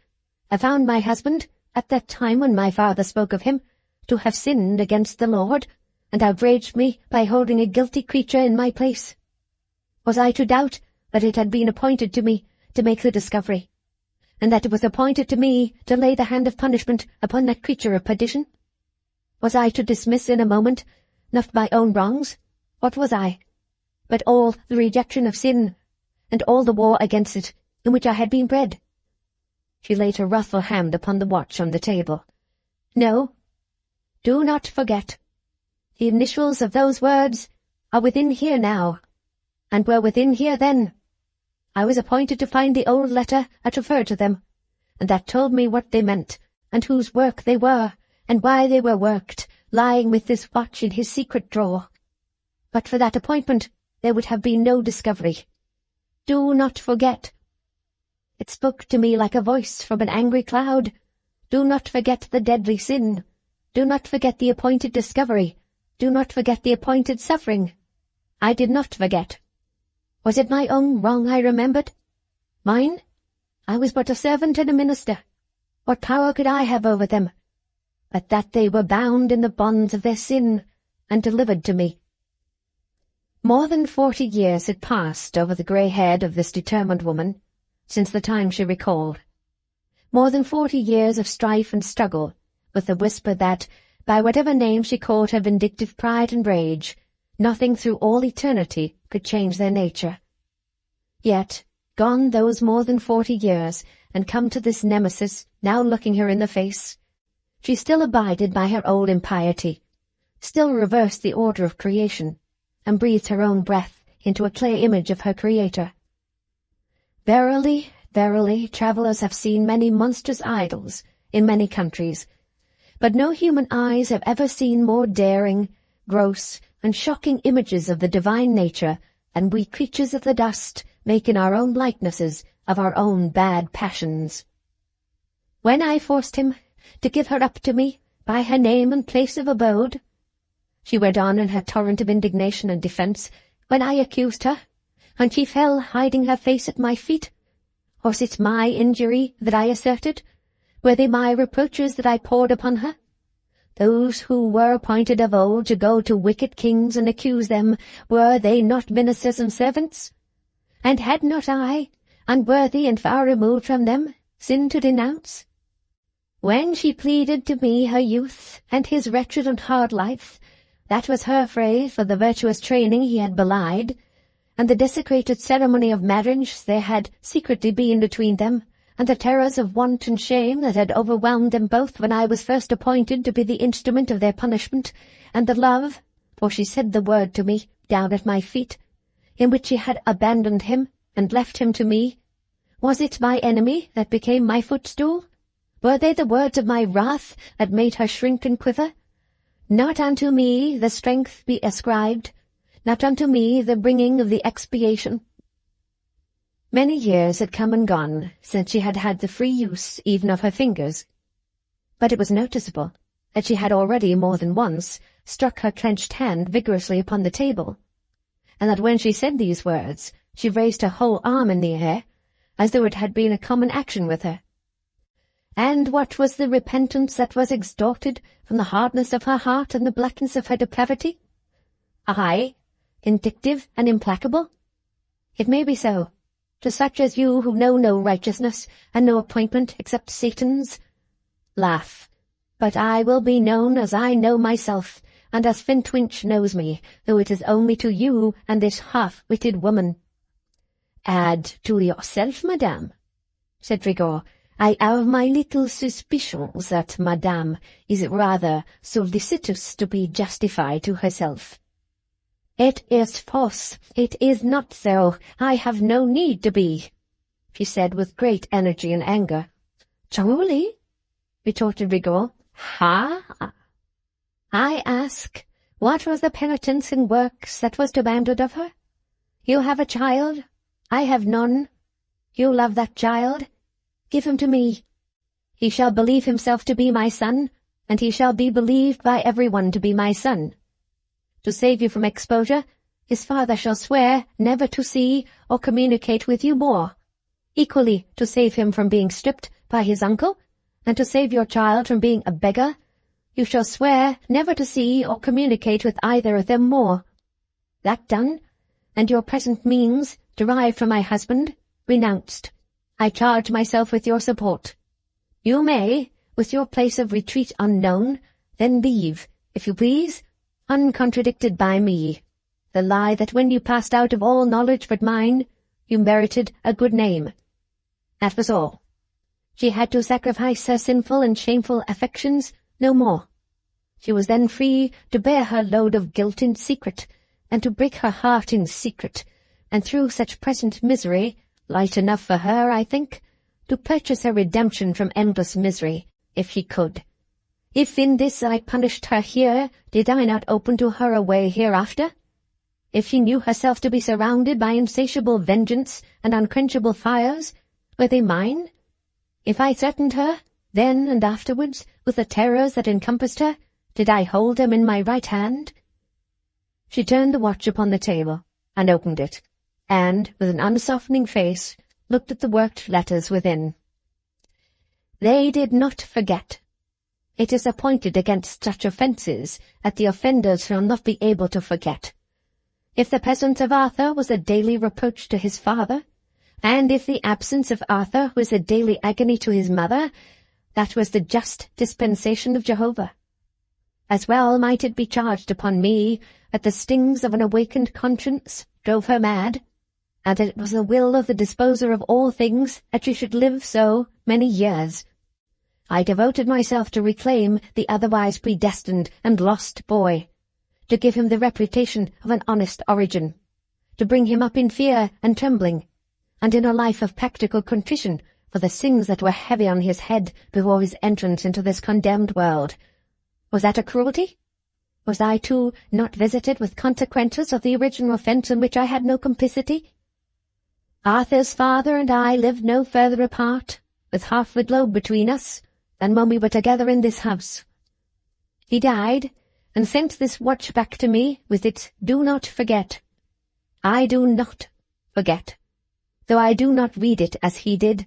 I found my husband, at that time when my father spoke of him, to have sinned against the Lord, and outraged me by holding a guilty creature in my place, was I to doubt that it had been appointed to me to make the discovery, and that it was appointed to me to lay the hand of punishment upon that creature of perdition? Was I to dismiss in a moment not my own wrongs? What was I? But all the rejection of sin, and all the war against it, in which I had been bred. She laid her wrathful hand upon the watch on the table. No, do not forget. The initials of those words are within here now, and were within here then. I was appointed to find the old letter that referred to them, and that told me what they meant, and whose work they were, and why they were worked, lying with this watch in his secret drawer. But for that appointment there would have been no discovery. Do not forget. It spoke to me like a voice from an angry cloud. Do not forget the deadly sin. Do not forget the appointed discovery. Do not forget the appointed suffering. I did not forget. Was it my own wrong I remembered? Mine? I was but a servant and a minister. What power could I have over them? But that they were bound in the bonds of their sin, and delivered to me. More than 40 years had passed over the grey head of this determined woman, since the time she recalled. More than 40 years of strife and struggle, with the whisper that, by whatever name she called her vindictive pride and rage, nothing through all eternity could change their nature. Yet, gone those more than 40 years, and come to this nemesis, now looking her in the face, she still abided by her old impiety, still reversed the order of creation, and breathed her own breath into a clay image of her Creator. Verily, verily, travellers have seen many monstrous idols in many countries, but no human eyes have ever seen more daring, gross, and shocking images of the divine nature than we creatures of the dust make in our own likenesses of our own bad passions. When I forced him to give her up to me by her name and place of abode, she went on in her torrent of indignation and defence, when I accused her, and she fell hiding her face at my feet, was it my injury that I asserted? Were they my reproaches that I poured upon her? Those who were appointed of old to go to wicked kings and accuse them, were they not ministers and servants? And had not I, unworthy and far removed from them, sin to denounce? When she pleaded to me her youth and his wretched and hard life, that was her phrase for the virtuous training he had belied, and the desecrated ceremony of marriage there had secretly been between them, and the terrors of want and shame that had overwhelmed them both when I was first appointed to be the instrument of their punishment, and the love, for she said the word to me, down at my feet, in which she had abandoned him and left him to me. Was it my enemy that became my footstool? Were they the words of my wrath that made her shrink and quiver? Not unto me the strength be ascribed, not unto me the bringing of the expiation. Many years had come and gone since she had had the free use even of her fingers, but it was noticeable that she had already more than once struck her clenched hand vigorously upon the table, and that when she said these words she raised her whole arm in the air, as though it had been a common action with her. And what was the repentance that was extorted from the hardness of her heart and the blackness of her depravity? I, vindictive and implacable? It may be so, to such as you who know no righteousness and no appointment except Satan's. Laugh, but I will be known as I know myself, and as Flintwinch knows me, though it is only to you and this half-witted woman. Add to yourself, madame, said Rigor. I have my little suspicions that madame is rather solicitous to be justified to herself. "It is false. It is not so. I have no need to be," she said with great energy and anger. "Truly?" retorted Rigaud. "Ha! I ask, what was the penitence and works that was demanded of her? You have a child. I have none. You love that child. Give him to me. He shall believe himself to be my son, and he shall be believed by everyone to be my son. To save you from exposure, his father shall swear never to see or communicate with you more. Equally to save him from being stripped by his uncle, and to save your child from being a beggar, you shall swear never to see or communicate with either of them more. That done, and your present means, derived from my husband, renounced, I charge myself with your support. You may, with your place of retreat unknown, then leave, if you please, uncontradicted by me, the lie that when you passed out of all knowledge but mine, you merited a good name. That was all. She had to sacrifice her sinful and shameful affections no more. She was then free to bear her load of guilt in secret, and to break her heart in secret, and through such present misery, light enough for her, I think, to purchase her redemption from endless misery, if she could. If in this I punished her here, did I not open to her a way hereafter? If she knew herself to be surrounded by insatiable vengeance and unquenchable fires, were they mine? If I threatened her, then and afterwards, with the terrors that encompassed her, did I hold them in my right hand? She turned the watch upon the table, and opened it, and, with an unsoftening face, looked at the worked letters within. They did not forget. It is appointed against such offences that the offenders shall not be able to forget. If the presence of Arthur was a daily reproach to his father, and if the absence of Arthur was a daily agony to his mother, that was the just dispensation of Jehovah. As well might it be charged upon me that the stings of an awakened conscience drove her mad, and that it was the will of the disposer of all things that she should live so many years. I devoted myself to reclaim the otherwise predestined and lost boy, to give him the reputation of an honest origin, to bring him up in fear and trembling, and in a life of practical contrition for the sins that were heavy on his head before his entrance into this condemned world. Was that a cruelty? Was I, too, not visited with consequences of the original offence in which I had no complicity? Arthur's father and I lived no further apart, with half the globe between us, than when we were together in this house. He died, and sent this watch back to me with its "Do not forget." I do not forget, though I do not read it as he did.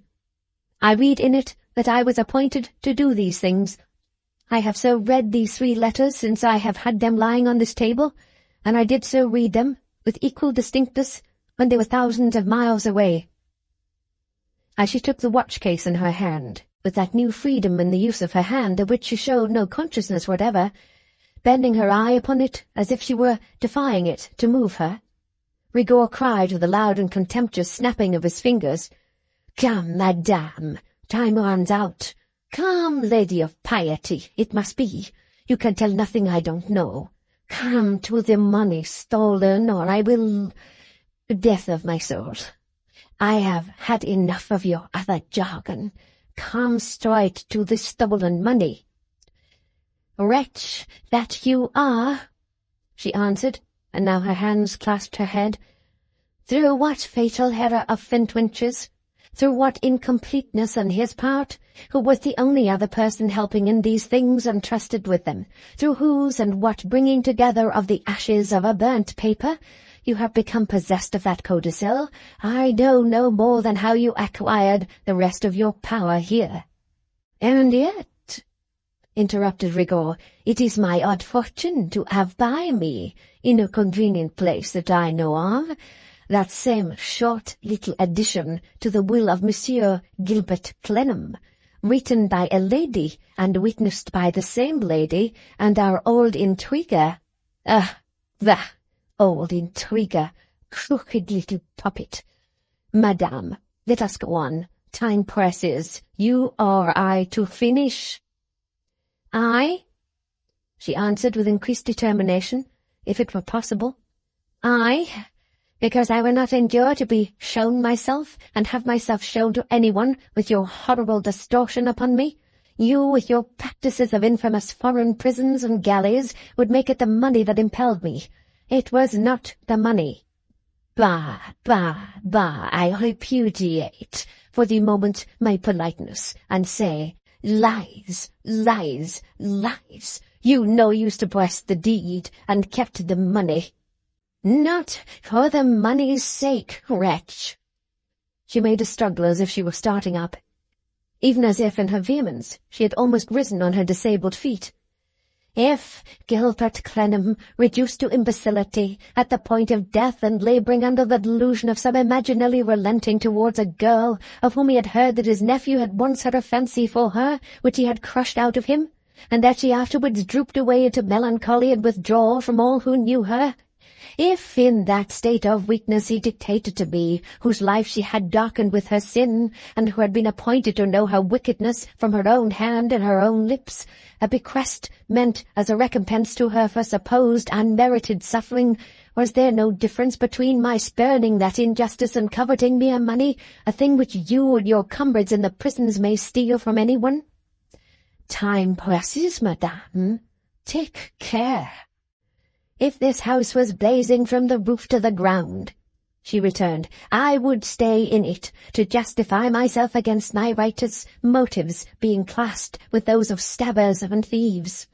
I read in it that I was appointed to do these things. I have so read these 3 letters since I have had them lying on this table, and I did so read them, with equal distinctness, when they were thousands of miles away. As she took the watch-case in her hand, with that new freedom in the use of her hand of which she showed no consciousness whatever, bending her eye upon it as if she were defying it to move her, Rigaud cried with a loud and contemptuous snapping of his fingers, "Come, madame, time runs out. Come, lady of piety, it must be. You can tell nothing I don't know. Come to the money stolen, or I will— Death of my soul, I have had enough of your other jargon. Come straight to the stolen money." "Wretch that you are," she answered, and now her hands clasped her head. "Through what fatal error of Fentwinch's, through what incompleteness on his part, who was the only other person helping in these things entrusted with them, through whose and what bringing together of the ashes of a burnt paper, you have become possessed of that codicil, I know no more than how you acquired the rest of your power here." "And yet," interrupted Rigaud, "it is my odd fortune to have by me, in a convenient place that I know of, that same short little addition to the will of Monsieur Gilbert Clennam, written by a lady and witnessed by the same lady and our old intriguer. The old intriguer, crooked little puppet. Madame, let us go on. Time presses. You or I to finish?" "I," she answered with increased determination, if it were possible. I, because I will not endure to be shown myself, and have myself shown to anyone, with your horrible distortion upon me. You, with your practices of infamous foreign prisons and galleys, would make it the money that impelled me. It was not the money. Bah, bah, bah, I repudiate for the moment my politeness, and say, lies, lies, lies. You know you suppressed the deed, and kept the money. Not for the money's sake, wretch. She made a struggle as if she were starting up, even as if in her vehemence she had almost risen on her disabled feet. If Gilbert Clennam, reduced to imbecility, at the point of death and labouring under the delusion of some imaginary relenting towards a girl of whom he had heard that his nephew had once had a fancy for her, which he had crushed out of him, and that she afterwards drooped away into melancholy and withdrawal from all who knew her, if in that state of weakness he dictated to me, whose life she had darkened with her sin, and who had been appointed to know her wickedness from her own hand and her own lips, a bequest meant as a recompense to her for supposed unmerited suffering, was there no difference between my spurning that injustice and coveting mere money, a thing which you and your comrades in the prisons may steal from anyone? Time presses, madame. Take care. If this house was blazing from the roof to the ground, she returned, I would stay in it, to justify myself against my righteous motives being classed with those of stabbers and thieves.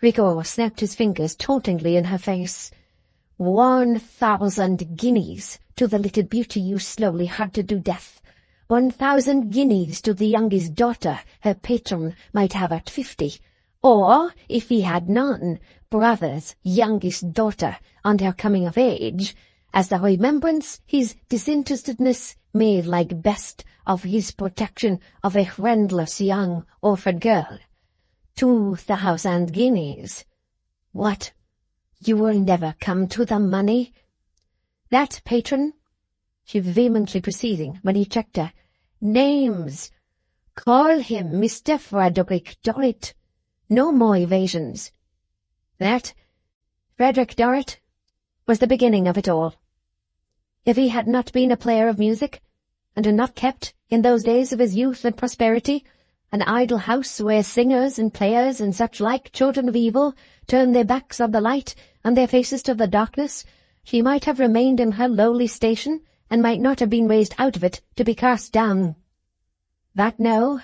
Rigor snapped his fingers tauntingly in her face. 1,000 guineas to the little beauty you slowly had to do death. 1,000 guineas to the youngest daughter her patron might have at 50. Or, if he had none, brother's youngest daughter on her coming of age, as the remembrance his disinterestedness made like best of his protection of a friendless young orphan girl. 2,000 guineas. What? You will never come to the money? That patron, she vehemently proceeding, when he checked her, names. Call him Mr. Frederick Dorrit. No more evasions. That, Frederick Dorrit, was the beginning of it all. If he had not been a player of music, and had not kept, in those days of his youth and prosperity, an idle house where singers and players and such like children of evil turned their backs on the light and their faces to the darkness, she might have remained in her lowly station, and might not have been raised out of it to be cast down. But no,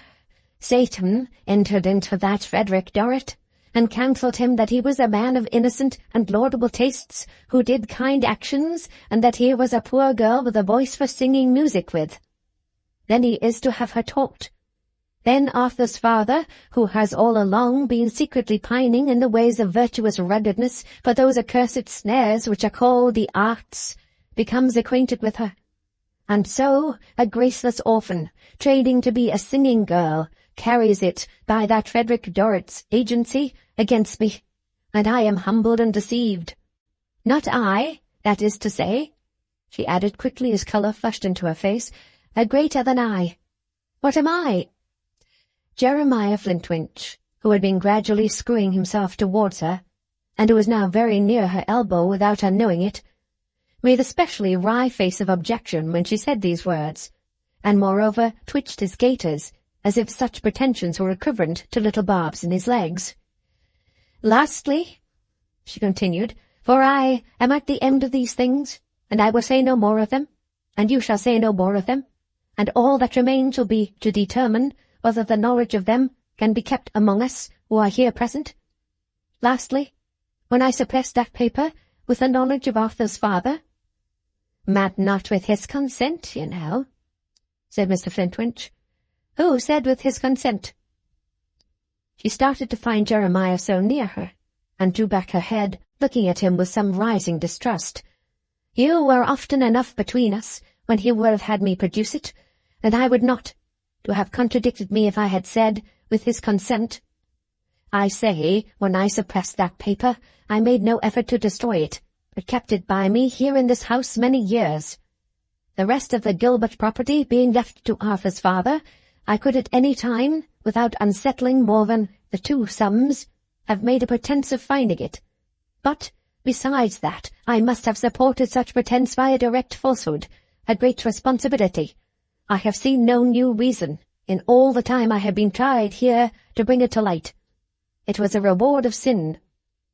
Satan entered into that Frederick Dorrit, and counselled him that he was a man of innocent and laudable tastes, who did kind actions, and that here was a poor girl with a voice for singing music with. Then he is to have her taught. Then Arthur's father, who has all along been secretly pining in the ways of virtuous ruggedness for those accursed snares which are called the arts, becomes acquainted with her. And so a graceless orphan, trading to be a singing girl, carries it by that Frederick Dorrit's agency against me, and I am humbled and deceived. Not I, that is to say, she added quickly as colour flushed into her face, a greater than I. What am I? Jeremiah Flintwinch, who had been gradually screwing himself towards her, and who was now very near her elbow without her knowing it, made a specially wry face of objection when she said these words, and moreover twitched his gaiters, as if such pretensions were equivalent to little barbs in his legs. Lastly, she continued, for I am at the end of these things, and I will say no more of them, and you shall say no more of them, and all that remains will be to determine whether the knowledge of them can be kept among us who are here present. Lastly, when I suppressed that paper with the knowledge of Arthur's father, not with his consent, you know, said Mr. Flintwinch. Who said with his consent? She started to find Jeremiah so near her, and drew back her head, looking at him with some rising distrust. You were often enough between us, when he would have had me produce it, and I would not, to have contradicted me if I had said, with his consent. I say, when I suppressed that paper, I made no effort to destroy it, but kept it by me here in this house many years. The rest of the Gilbert property being left to Arthur's father, I could at any time, without unsettling more than the 2 sums, have made a pretence of finding it. But, Besides that, I must have supported such pretence by a direct falsehood, a great responsibility. I have seen no new reason, in all the time I have been tried here, to bring it to light. It was a reward of sin,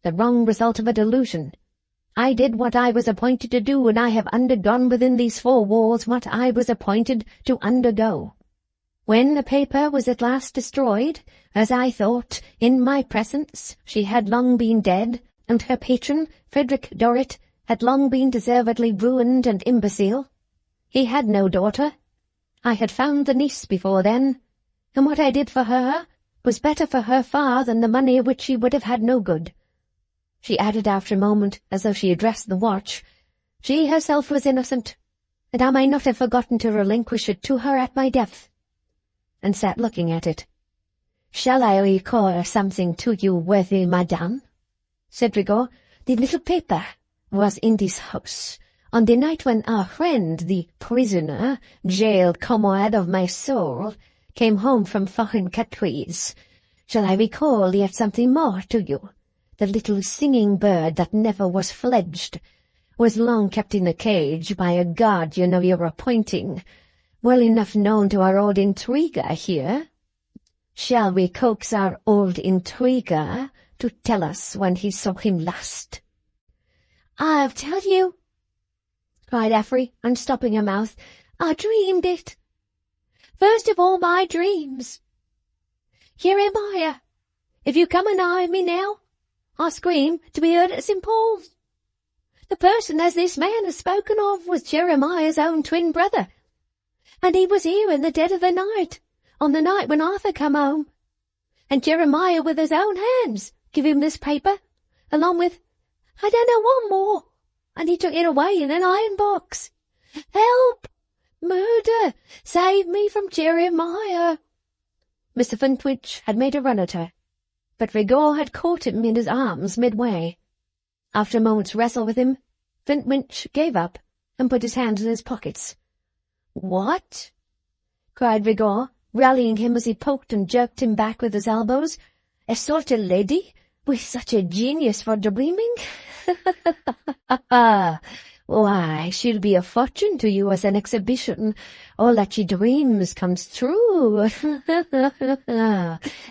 the wrong result of a delusion. I did what I was appointed to do, and I have undergone within these four walls what I was appointed to undergo. When the paper was at last destroyed, as I thought, in my presence, she had long been dead, and her patron, Frederick Dorrit, had long been deservedly ruined and imbecile. He had no daughter. I had found the niece before then, and what I did for her was better for her far than the money of which she would have had no good. She added after a moment, as though she addressed the watch, she herself was innocent, and I might not have forgotten to relinquish it to her at my death, and sat looking at it. "Shall I recall something to you, worthy madame?" said Rigaud. "The little paper was in this house on the night when our friend, the prisoner, jail comrade of my soul, came home from foreign countries. Shall I recall yet something more to you? The little singing bird that never was fledged was long kept in a cage by a guardian of your appointing, well enough known to our old intriguer here. Shall we coax our old intriguer to tell us when he saw him last?" "I'll tell you," cried Affery, unstopping her mouth. "I dreamed it. First of all my dreams. Jeremiah, if you come anigh me now, I scream to be heard at St. Paul's. The person as this man has spoken of was Jeremiah's own twin brother, and he was here in the dead of the night, on the night when Arthur come home, and Jeremiah with his own hands give him this paper, along with, I don't know what more, and he took it away in an iron box. Help! Murder! Save me from Jeremiah!" Mr. Flintwinch had made a run at her, but Rigaud had caught him in his arms midway. After a moment's wrestle with him, Flintwinch gave up and put his hands in his pockets. "What?" cried Rigaud, rallying him as he poked and jerked him back with his elbows. "A sort of lady with such a genius for dreaming? Why, she'll be a fortune to you as an exhibition. All that she dreams comes true.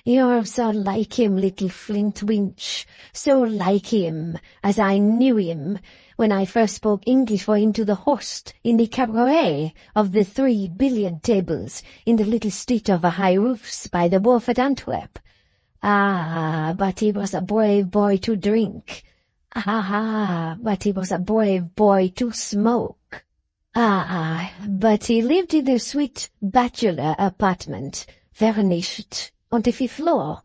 You're so like him, little Flintwinch, so like him, as I knew him when I first spoke English for him to the host in the cabaret of the 3 billiard tables in the little street of high roofs by the wharf at Antwerp. Ah, but he was a brave boy to drink. Ah, but he was a brave boy to smoke. Ah, but he lived in a sweet bachelor apartment, furnished, on the 5th floor,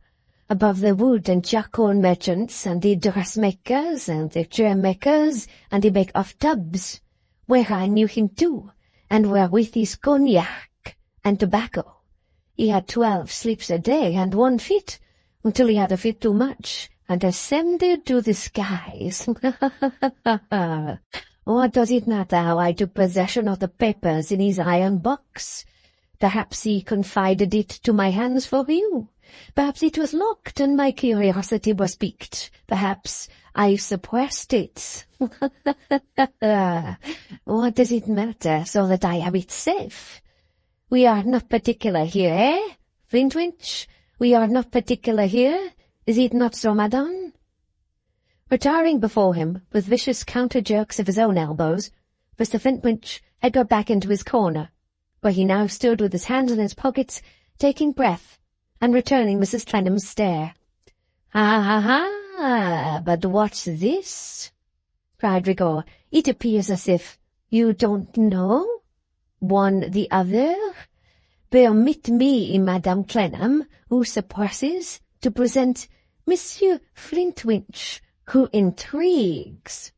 above the wood and charcoal merchants and the dressmakers and the chair-makers and the make-off tubs, where I knew him too, and where with his cognac and tobacco he had 12 sleeps a day and 1 fit, until he had a fit too much, and ascended to the skies. What does it matter how I took possession of the papers in his iron box? Perhaps he confided it to my hands for you. Perhaps it was locked and my curiosity was piqued. Perhaps I suppressed it. What does it matter, so that I have it safe? We are not particular here, eh, Flintwinch? We are not particular here. Is it not so, madame? Retiring before him, with vicious counter-jerks of his own elbows, Mr. Flintwinch had got back into his corner, where he now stood with his hands in his pockets, taking breath, and returning Mrs. Clennam's stare. "Ha, but what's this?" cried Rigaud. "It appears as if you don't know one the other. Permit me, Madame Clennam, who suppresses, to present Monsieur Flintwinch, who intrigues."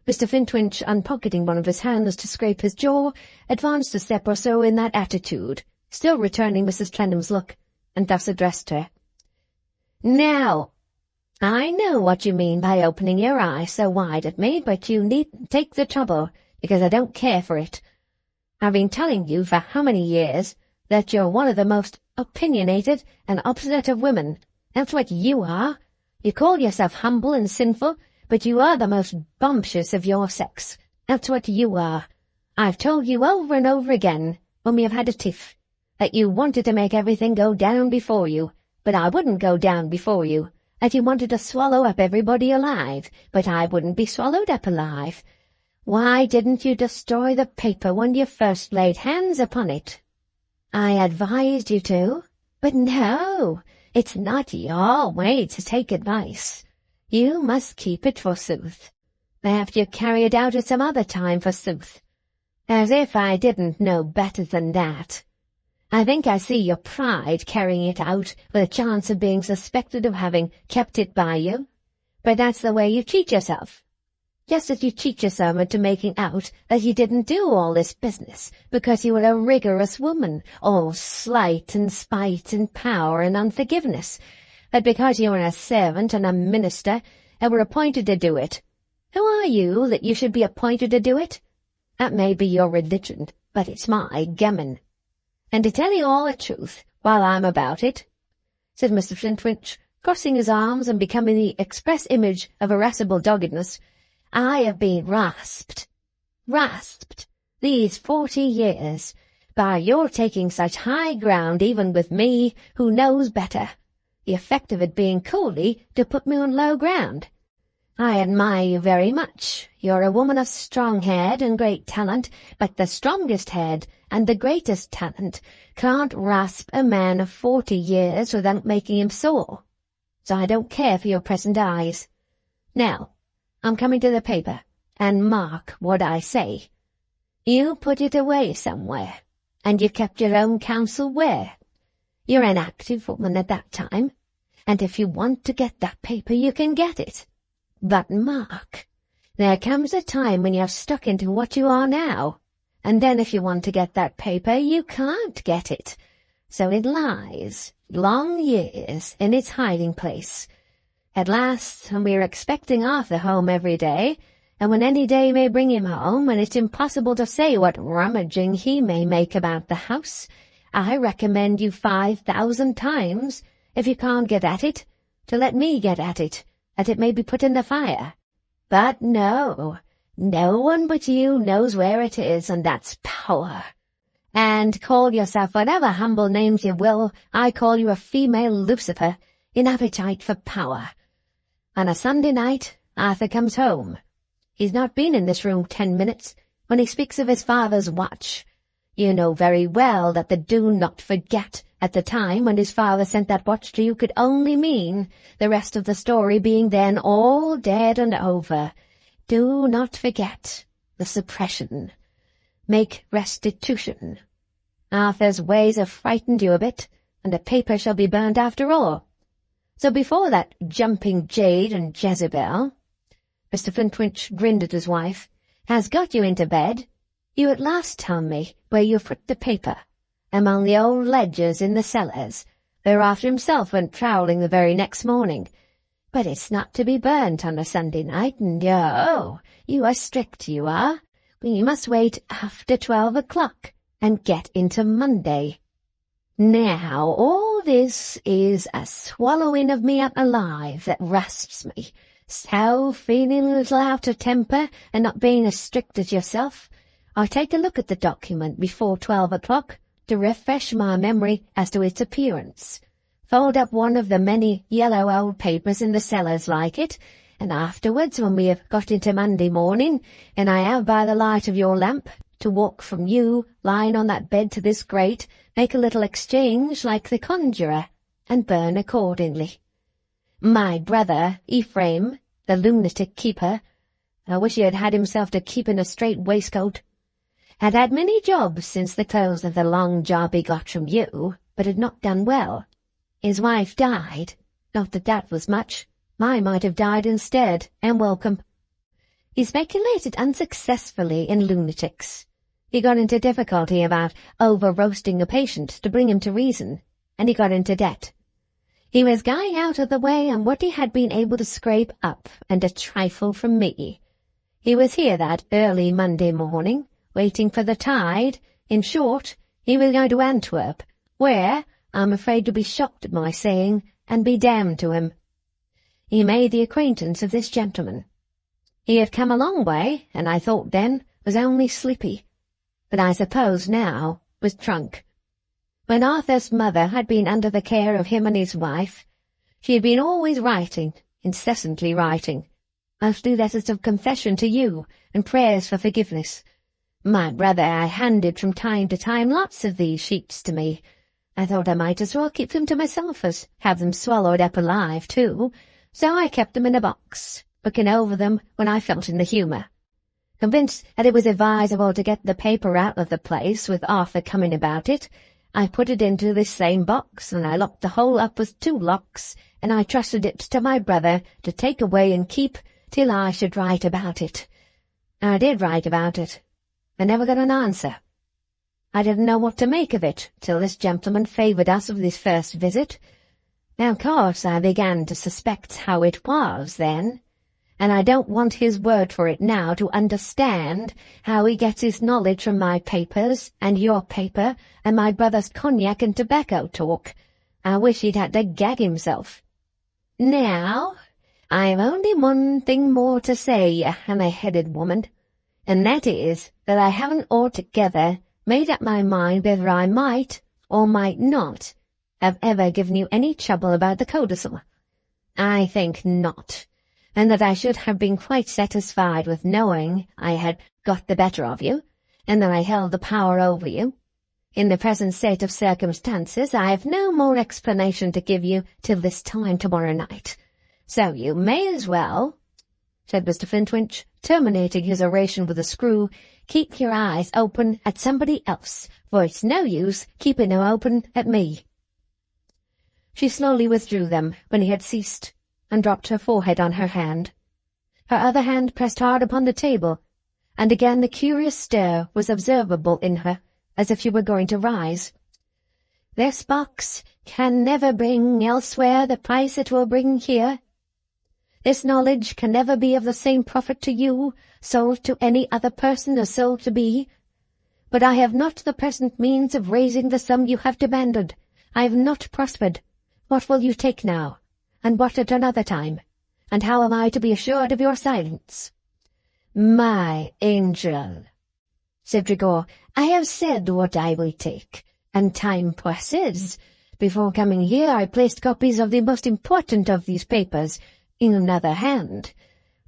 Mr. Flintwinch, unpocketing one of his hands to scrape his jaw, advanced a step or so in that attitude, still returning Mrs. Clennam's look, and thus addressed her. "Now, I know what you mean by opening your eyes so wide at me, but you needn't take the trouble, because I don't care for it. I've been telling you for how many years that you're one of the most opinionated and obstinate of women. That's what you are. You call yourself humble and sinful, but you are the most bumptious of your sex. That's what you are. I've told you over and over again, when we have had a tiff, that you wanted to make everything go down before you, but I wouldn't go down before you, that you wanted to swallow up everybody alive, but I wouldn't be swallowed up alive. Why didn't you destroy the paper when you first laid hands upon it? I advised you to, but no, it's not your way to take advice. You must keep it forsooth. After you carry it out at some other time forsooth. As if I didn't know better than that. I think I see your pride carrying it out with a chance of being suspected of having kept it by you. But that's the way you cheat yourself. Just as you cheat yourself into making out that you didn't do all this business because you were a rigorous woman, all slight and spite and power and unforgiveness, that because you were a servant and a minister and were appointed to do it. Who are you that you should be appointed to do it? That may be your religion, but it's my gammon. And to tell you all the truth, while I'm about it, said Mr. Flintwinch, crossing his arms and becoming the express image of irascible doggedness, I have been rasped, these 40 years, by your taking such high ground even with me, who knows better, the effect of it being coolly to put me on low ground. I admire you very much. You're a woman of strong head and great talent, but the strongest head and the greatest talent can't rasp a man of 40 years without making him sore. So I don't care for your present eyes. Now, I'm coming to the paper, and mark what I say. You put it away somewhere, and you kept your own counsel where? You're an active woman at that time, and if you want to get that paper you can get it. But mark, there comes a time when you're stuck into what you are now, and then if you want to get that paper you can't get it. So it lies, long years, in its hiding place. At last, when we are expecting Arthur home every day, and when any day may bring him home, and it's impossible to say what rummaging he may make about the house, I recommend you 5,000 times, if you can't get at it, to let me get at it, that it may be put in the fire. But no one but you knows where it is, and that's power. And call yourself whatever humble names you will, I call you a female Lucifer, in appetite for power. On a Sunday night, Arthur comes home. He's not been in this room 10 minutes, when he speaks of his father's watch. You know very well that the do not forget at the time when his father sent that watch to you could only mean the rest of the story being then all dead and over. Do not forget the suppression. Make restitution. Arthur's ways have frightened you a bit, and the paper shall be burnt after all. So before that jumping jade and Jezebel, Mr. Flintwinch grinned at his wife, has got you into bed, you at last tell me where you've put the paper, among the old ledgers in the cellars. Thereafter himself went prowling the very next morning. But it's not to be burnt on a Sunday night, and you are strict, you are. You must wait after 12 o'clock, and get into Monday. Now, all this is a swallowing of me up alive that rasps me. So, feeling a little out of temper, and not being as strict as yourself, I take a look at the document before 12 o'clock, to refresh my memory as to its appearance. Fold up one of the many yellow old papers in the cellars like it, and afterwards, when we have got into Monday morning, and I have by the light of your lamp to walk from you, lying on that bed, to this grate, make a little exchange like the conjurer, and burn accordingly. My brother, Ephraim, the lunatic keeper, I wish he had had himself to keep in a strait waistcoat, had had many jobs since the close of the long job he got from you, but had not done well. His wife died. Not that that was much. Mine might have died instead, and welcome. He speculated unsuccessfully in lunatics. He got into difficulty about over-roasting a patient to bring him to reason, and he got into debt. He was going out of the way on what he had been able to scrape up, and a trifle from me. He was here that early Monday morning, waiting for the tide. In short, he was going to Antwerp, where I'm afraid to be shocked at my saying, and be damned to him. He made the acquaintance of this gentleman, He had come a long way, and I thought then was only sleepy, but I suppose now was drunk. When Arthur's mother had been under the care of him and his wife, she had been always writing, incessantly writing, mostly letters of confession to you and prayers for forgiveness. My brother handed from time to time lots of these sheets to me. I thought I might as well keep them to myself as have them swallowed up alive, too, so I kept them in a box, looking over them when I felt in the humour. Convinced that it was advisable to get the paper out of the place with Arthur coming about it, I put it into this same box, and I locked the whole up with 2 locks, and I trusted it to my brother to take away and keep till I should write about it. I did write about it. I never got an answer. I didn't know what to make of it till this gentleman favoured us with his first visit. Now, of course, I began to suspect how it was then, and I don't want his word for it now to understand how he gets his knowledge from my papers and your paper and my brother's cognac and tobacco talk. I wish he'd had to gag himself. Now, I've only one thing more to say, you hammer-headed woman, and that is that I haven't altogether made up my mind whether I might or might not have ever given you any trouble about the codicil. I think not, and that I should have been quite satisfied with knowing I had got the better of you, and that I held the power over you. In the present state of circumstances, I have no more explanation to give you till this time tomorrow night. So you may as well, said Mr. Flintwinch, terminating his oration with a screw, keep your eyes open at somebody else, for it's no use keeping them open at me. She slowly withdrew them when he had ceased, and dropped her forehead on her hand. Her other hand pressed hard upon the table, and again the curious stir was observable in her, as if she were going to rise. This box can never bring elsewhere the price it will bring here. This knowledge can never be of the same profit to you, sold to any other person as sold to be. But I have not the present means of raising the sum you have demanded. I have not prospered. What will you take now, and what at another time? And how am I to be assured of your silence? My angel, said Rigor, I have said what I will take, and time presses. Before coming here I placed copies of the most important of these papers in another hand.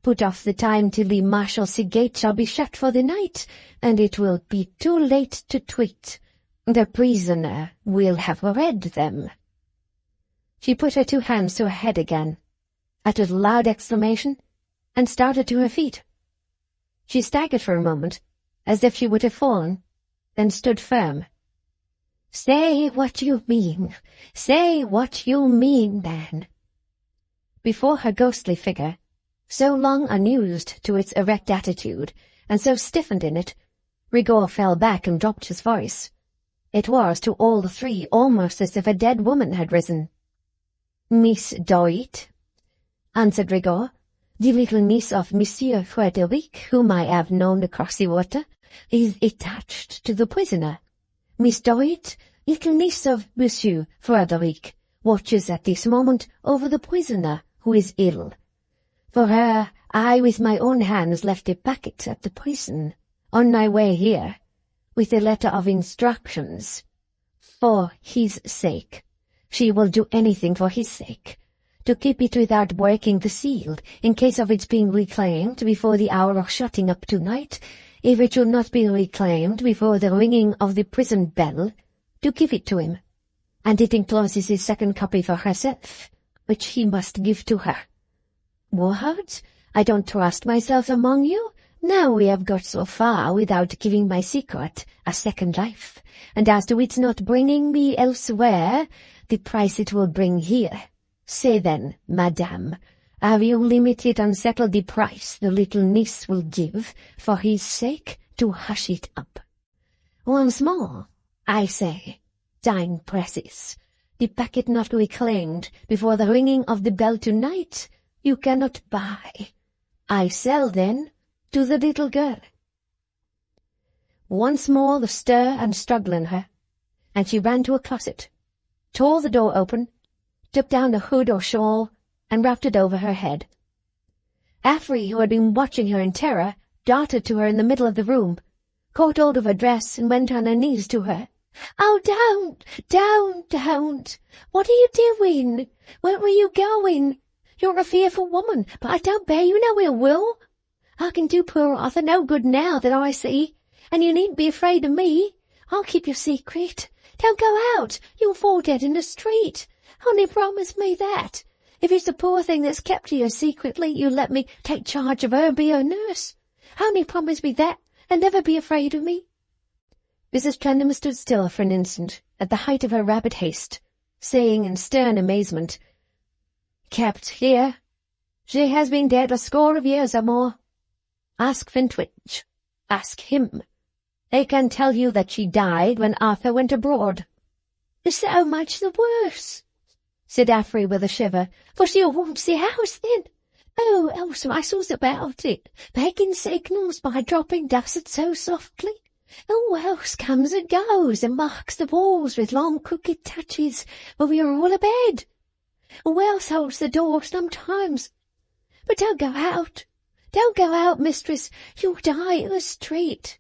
Put off the time till the Marshalsea gate shall be shut for the night, and it will be too late to tweet. The prisoner will have read them. She put her 2 hands to her head again, uttered a loud exclamation, and started to her feet. She staggered for a moment, as if she would have fallen, then stood firm. Say what you mean. Say what you mean, then. Before her ghostly figure, so long unused to its erect attitude, and so stiffened in it, Rigor fell back and dropped his voice. It was to all the 3 almost as if a dead woman had risen. Miss Dorrit, answered Rigor, the little niece of Monsieur Frederick, whom I have known across the water, is attached to the prisoner. Miss Dorrit, little niece of Monsieur Frederick, watches at this moment over the prisoner, who is ill. For her, I with my own hands left a packet at the prison, on my way here, with a letter of instructions. For his sake. She will do anything for his sake. To keep it without breaking the seal, in case of its being reclaimed before the hour of shutting up tonight, if it should not be reclaimed before the ringing of the prison bell, to give it to him. And it encloses his second copy for herself, which he must give to her. What? I don't trust myself among you? Now we have got so far without giving my secret a second life, and as to its not bringing me elsewhere, the price it will bring here. Say then, madame, have you limited and settled the price the little niece will give for his sake to hush it up? Once more, I say, time presses. The packet not reclaimed before the ringing of the bell tonight you cannot buy. I sell, then, to the little girl. Once more the stir and struggle in her, and she ran to a closet, tore the door open, took down a hood or shawl, and wrapped it over her head. Affery, who had been watching her in terror, darted to her in the middle of the room, caught hold of her dress, and went on her knees to her. "Oh, don't! What are you doing? Where were you going? You're a fearful woman, but I don't bear you no ill will. I can do poor Arthur no good now that I see, and you needn't be afraid of me. I'll keep your secret. Don't go out, you'll fall dead in the street. Only promise me that. If it's the poor thing that's kept here secretly, you'll let me take charge of her and be her nurse. Only promise me that, and never be afraid of me." Mrs. Clennam stood still for an instant, at the height of her rapid haste, saying in stern amazement, "Kept here? She has been dead a score of years or more. Ask Flintwinch. Ask him. They can tell you that she died when Arthur went abroad." "So much the worse," said Affery with a shiver, "for she won't see house then. Oh, else rustles about it, begging signals by dropping dust so softly. Oh, else comes and goes and marks the walls with long crooked touches when we are all abed. Or else holds the door sometimes. But don't go out, mistress, you'll die in the street."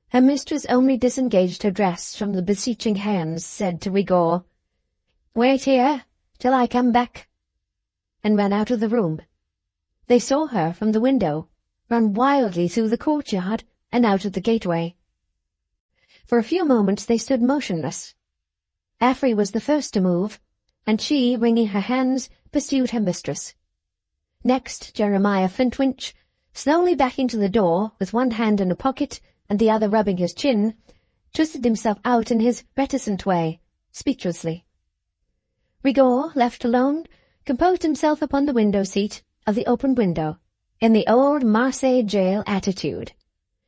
Her mistress only disengaged her dress from the beseeching hands, said to Rigor, "Wait here till I come back," and ran out of the room. They saw her from the window run wildly through the courtyard and out of the gateway. For a few moments they stood motionless. Affery was the first to move, and she, wringing her hands, pursued her mistress. Next, Jeremiah Flintwinch, slowly backing to the door, with one hand in a pocket and the other rubbing his chin, twisted himself out in his reticent way, speechlessly. Rigor, left alone, composed himself upon the window-seat of the open window, in the old Marshalsea jail attitude.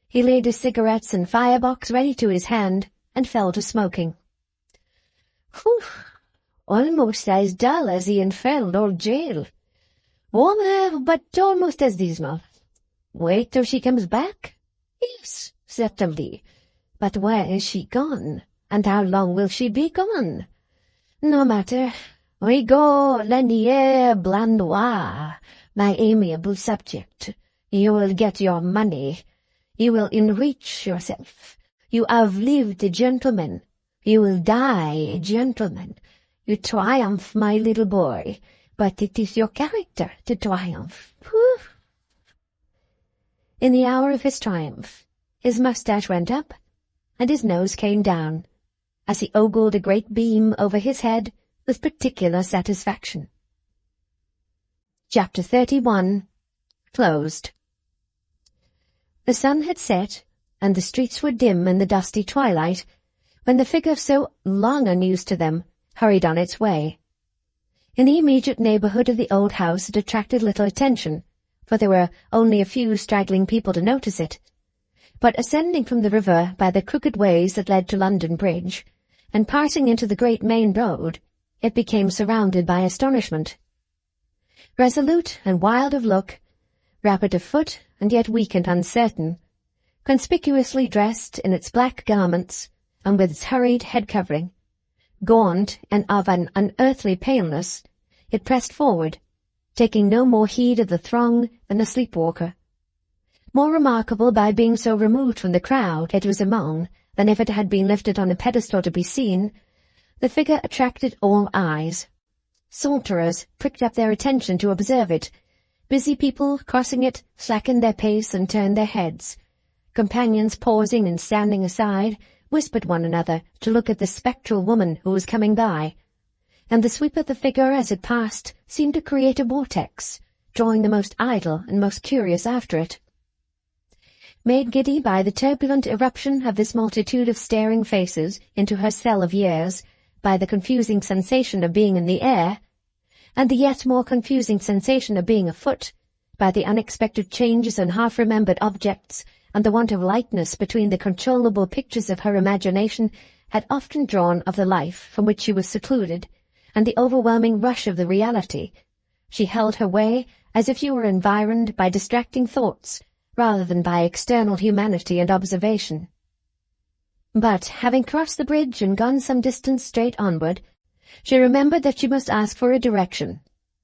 He laid his cigarettes and firebox ready to his hand, and fell to smoking. "Whew! Almost as dull as the infernal old jail. Warmer, but almost as dismal. Wait till she comes back? Yes, certainly. But where is she gone, and how long will she be gone? No matter. Rigor Lanier Blandois, my amiable subject. You will get your money. You will enrich yourself. You have lived a gentleman. You will die a gentleman. You triumph, my little boy, but it is your character to triumph. Whew." In the hour of his triumph, his moustache went up, and his nose came down, as he ogled a great beam over his head with particular satisfaction. Chapter 31. Closed. The sun had set, and the streets were dim in the dusty twilight, when the figure so long unused to them hurried on its way. In the immediate neighbourhood of the old house it attracted little attention, for there were only a few straggling people to notice it. But ascending from the river by the crooked ways that led to London Bridge, and passing into the great main road, it became surrounded by astonishment. Resolute and wild of look, rapid of foot, and yet weak and uncertain, conspicuously dressed in its black garments, and with its hurried head-covering, gaunt and of an unearthly paleness, it pressed forward, taking no more heed of the throng than a sleepwalker. More remarkable by being so removed from the crowd it was among than if it had been lifted on a pedestal to be seen, the figure attracted all eyes. Saunterers pricked up their attention to observe it. Busy people crossing it slackened their pace and turned their heads. Companions pausing and standing aside whispered one another to look at the spectral woman who was coming by, and the sweep of the figure as it passed seemed to create a vortex, drawing the most idle and most curious after it. Made giddy by the turbulent eruption of this multitude of staring faces into her cell of years, by the confusing sensation of being in the air, and the yet more confusing sensation of being afoot, by the unexpected changes in half-remembered objects, and the want of likeness between the controllable pictures of her imagination had often drawn of the life from which she was secluded, and the overwhelming rush of the reality, she held her way as if she were environed by distracting thoughts, rather than by external humanity and observation. But, having crossed the bridge and gone some distance straight onward, she remembered that she must ask for a direction,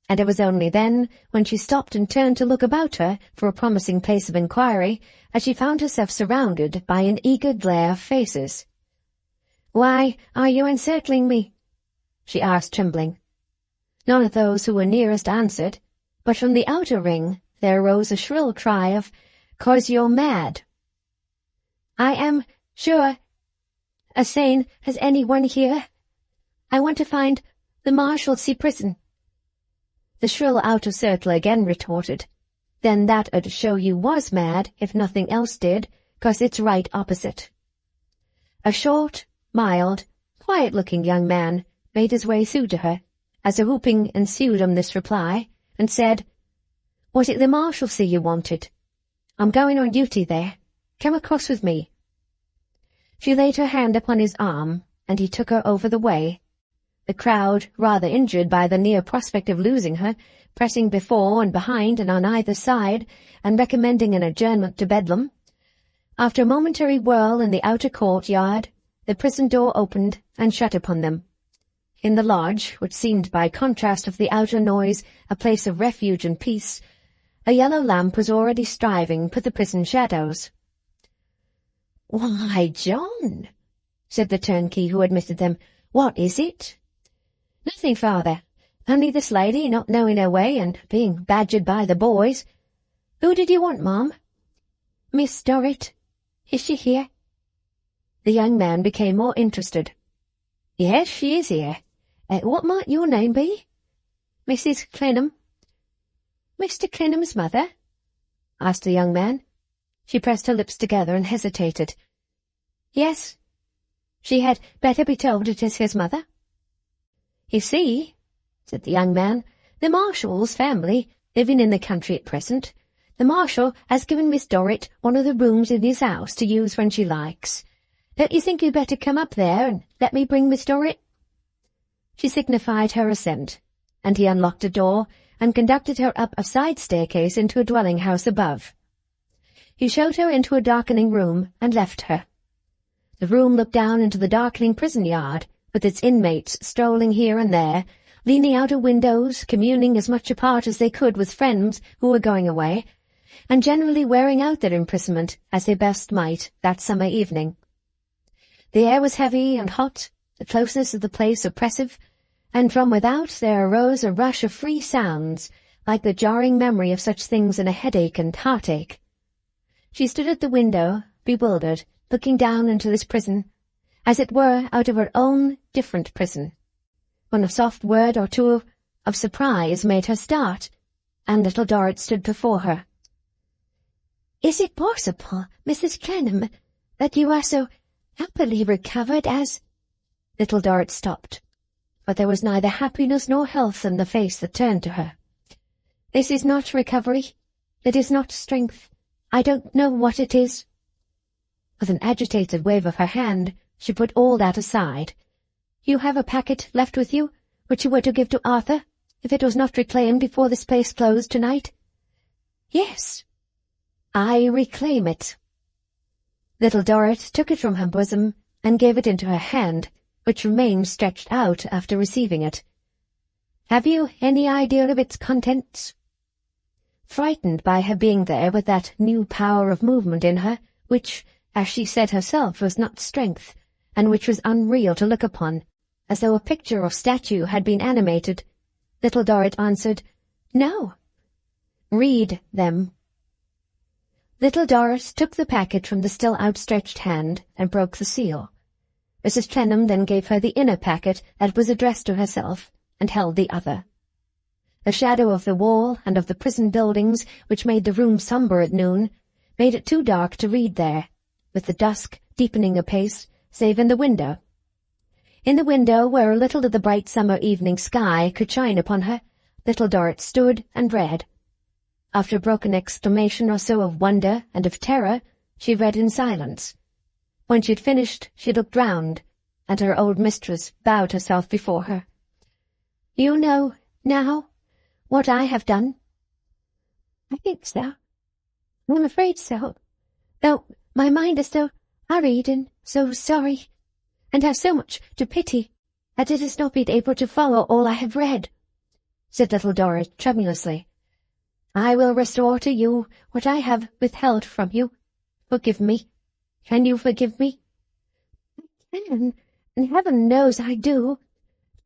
and it was only then, when she stopped and turned to look about her for a promising place of inquiry, as she found herself surrounded by an eager glare of faces. "Why are you encircling me?" she asked, trembling. None of those who were nearest answered, but from the outer ring there arose a shrill cry of, "'Cause you're mad." "I am sure as sane as anyone here. I want to find the Marshalsea prison." The shrill outer circle again retorted, "Then that 'ud show you was mad, if nothing else did, 'cause it's right opposite." A short, mild, quiet-looking young man made his way through to her, as a whooping ensued on this reply, and said, "Was it the Marshalsea you wanted? I'm going on duty there. Come across with me." She laid her hand upon his arm, and he took her over the way, the crowd, rather injured by the near prospect of losing her, pressing before and behind and on either side, and recommending an adjournment to Bedlam. After a momentary whirl in the outer courtyard, the prison door opened and shut upon them. In the lodge, which seemed by contrast of the outer noise a place of refuge and peace, a yellow lamp was already striving for the prison shadows. "Why, John," said the turnkey who admitted them, "what is it?" "Nothing, father. Only this lady not knowing her way and being badgered by the boys." "Who did you want, ma'am?" "Miss Dorrit. Is she here?" The young man became more interested. "Yes, she is here. What might your name be?" "Mrs. Clennam." "Mr. Clennam's mother?" asked the young man. She pressed her lips together and hesitated. "Yes. She had better be told it is his mother." "You see," said the young man, "the Marshal's family living in the country at present. The Marshal has given Miss Dorrit one of the rooms in his house to use when she likes. Don't you think you'd better come up there and let me bring Miss Dorrit?" She signified her assent, and he unlocked a door and conducted her up a side staircase into a dwelling-house above. He showed her into a darkening room and left her. The room looked down into the darkening prison-yard, with its inmates strolling here and there, leaning out of windows, communing as much apart as they could with friends who were going away, and generally wearing out their imprisonment as they best might that summer evening. The air was heavy and hot, the closeness of the place oppressive, and from without there arose a rush of free sounds, like the jarring memory of such things in a headache and heartache. She stood at the window, bewildered, looking down into this prison, as it were out of her own different prison, when a soft word or two of surprise made her start, and little Dorrit stood before her. "Is it possible, Mrs. Clennam, that you are so happily recovered as—" Little Dorrit stopped, but there was neither happiness nor health in the face that turned to her. "This is not recovery. It is not strength. I don't know what it is." With an agitated wave of her hand, she put all that aside. "You have a packet left with you, which you were to give to Arthur, if it was not reclaimed before this place closed tonight?" "Yes." "I reclaim it." Little Dorrit took it from her bosom and gave it into her hand, which remained stretched out after receiving it. "Have you any idea of its contents?" Frightened by her being there with that new power of movement in her, which, as she said herself, was not strength, and which was unreal to look upon, as though a picture or statue had been animated, Little Dorrit answered, "No." "Read them." Little Dorrit took the packet from the still outstretched hand and broke the seal. Mrs. Clennam then gave her the inner packet that was addressed to herself, and held the other. The shadow of the wall and of the prison buildings, which made the room sombre at noon, made it too dark to read there, with the dusk deepening apace, save in the window. In the window, where a little of the bright summer evening sky could shine upon her, Little Dorrit stood and read. After a broken exclamation or so of wonder and of terror, she read in silence. When she had finished, she looked round, and her old mistress bowed herself before her. "You know, now, what I have done?" "I think so. I'm afraid so, though my mind is so hurried and so sorry, and have so much to pity, that it has not been able to follow all I have read." said Little Dorrit tremulously. "I will restore to you what I have withheld from you. Forgive me. Can you forgive me?" "I can, and heaven knows I do.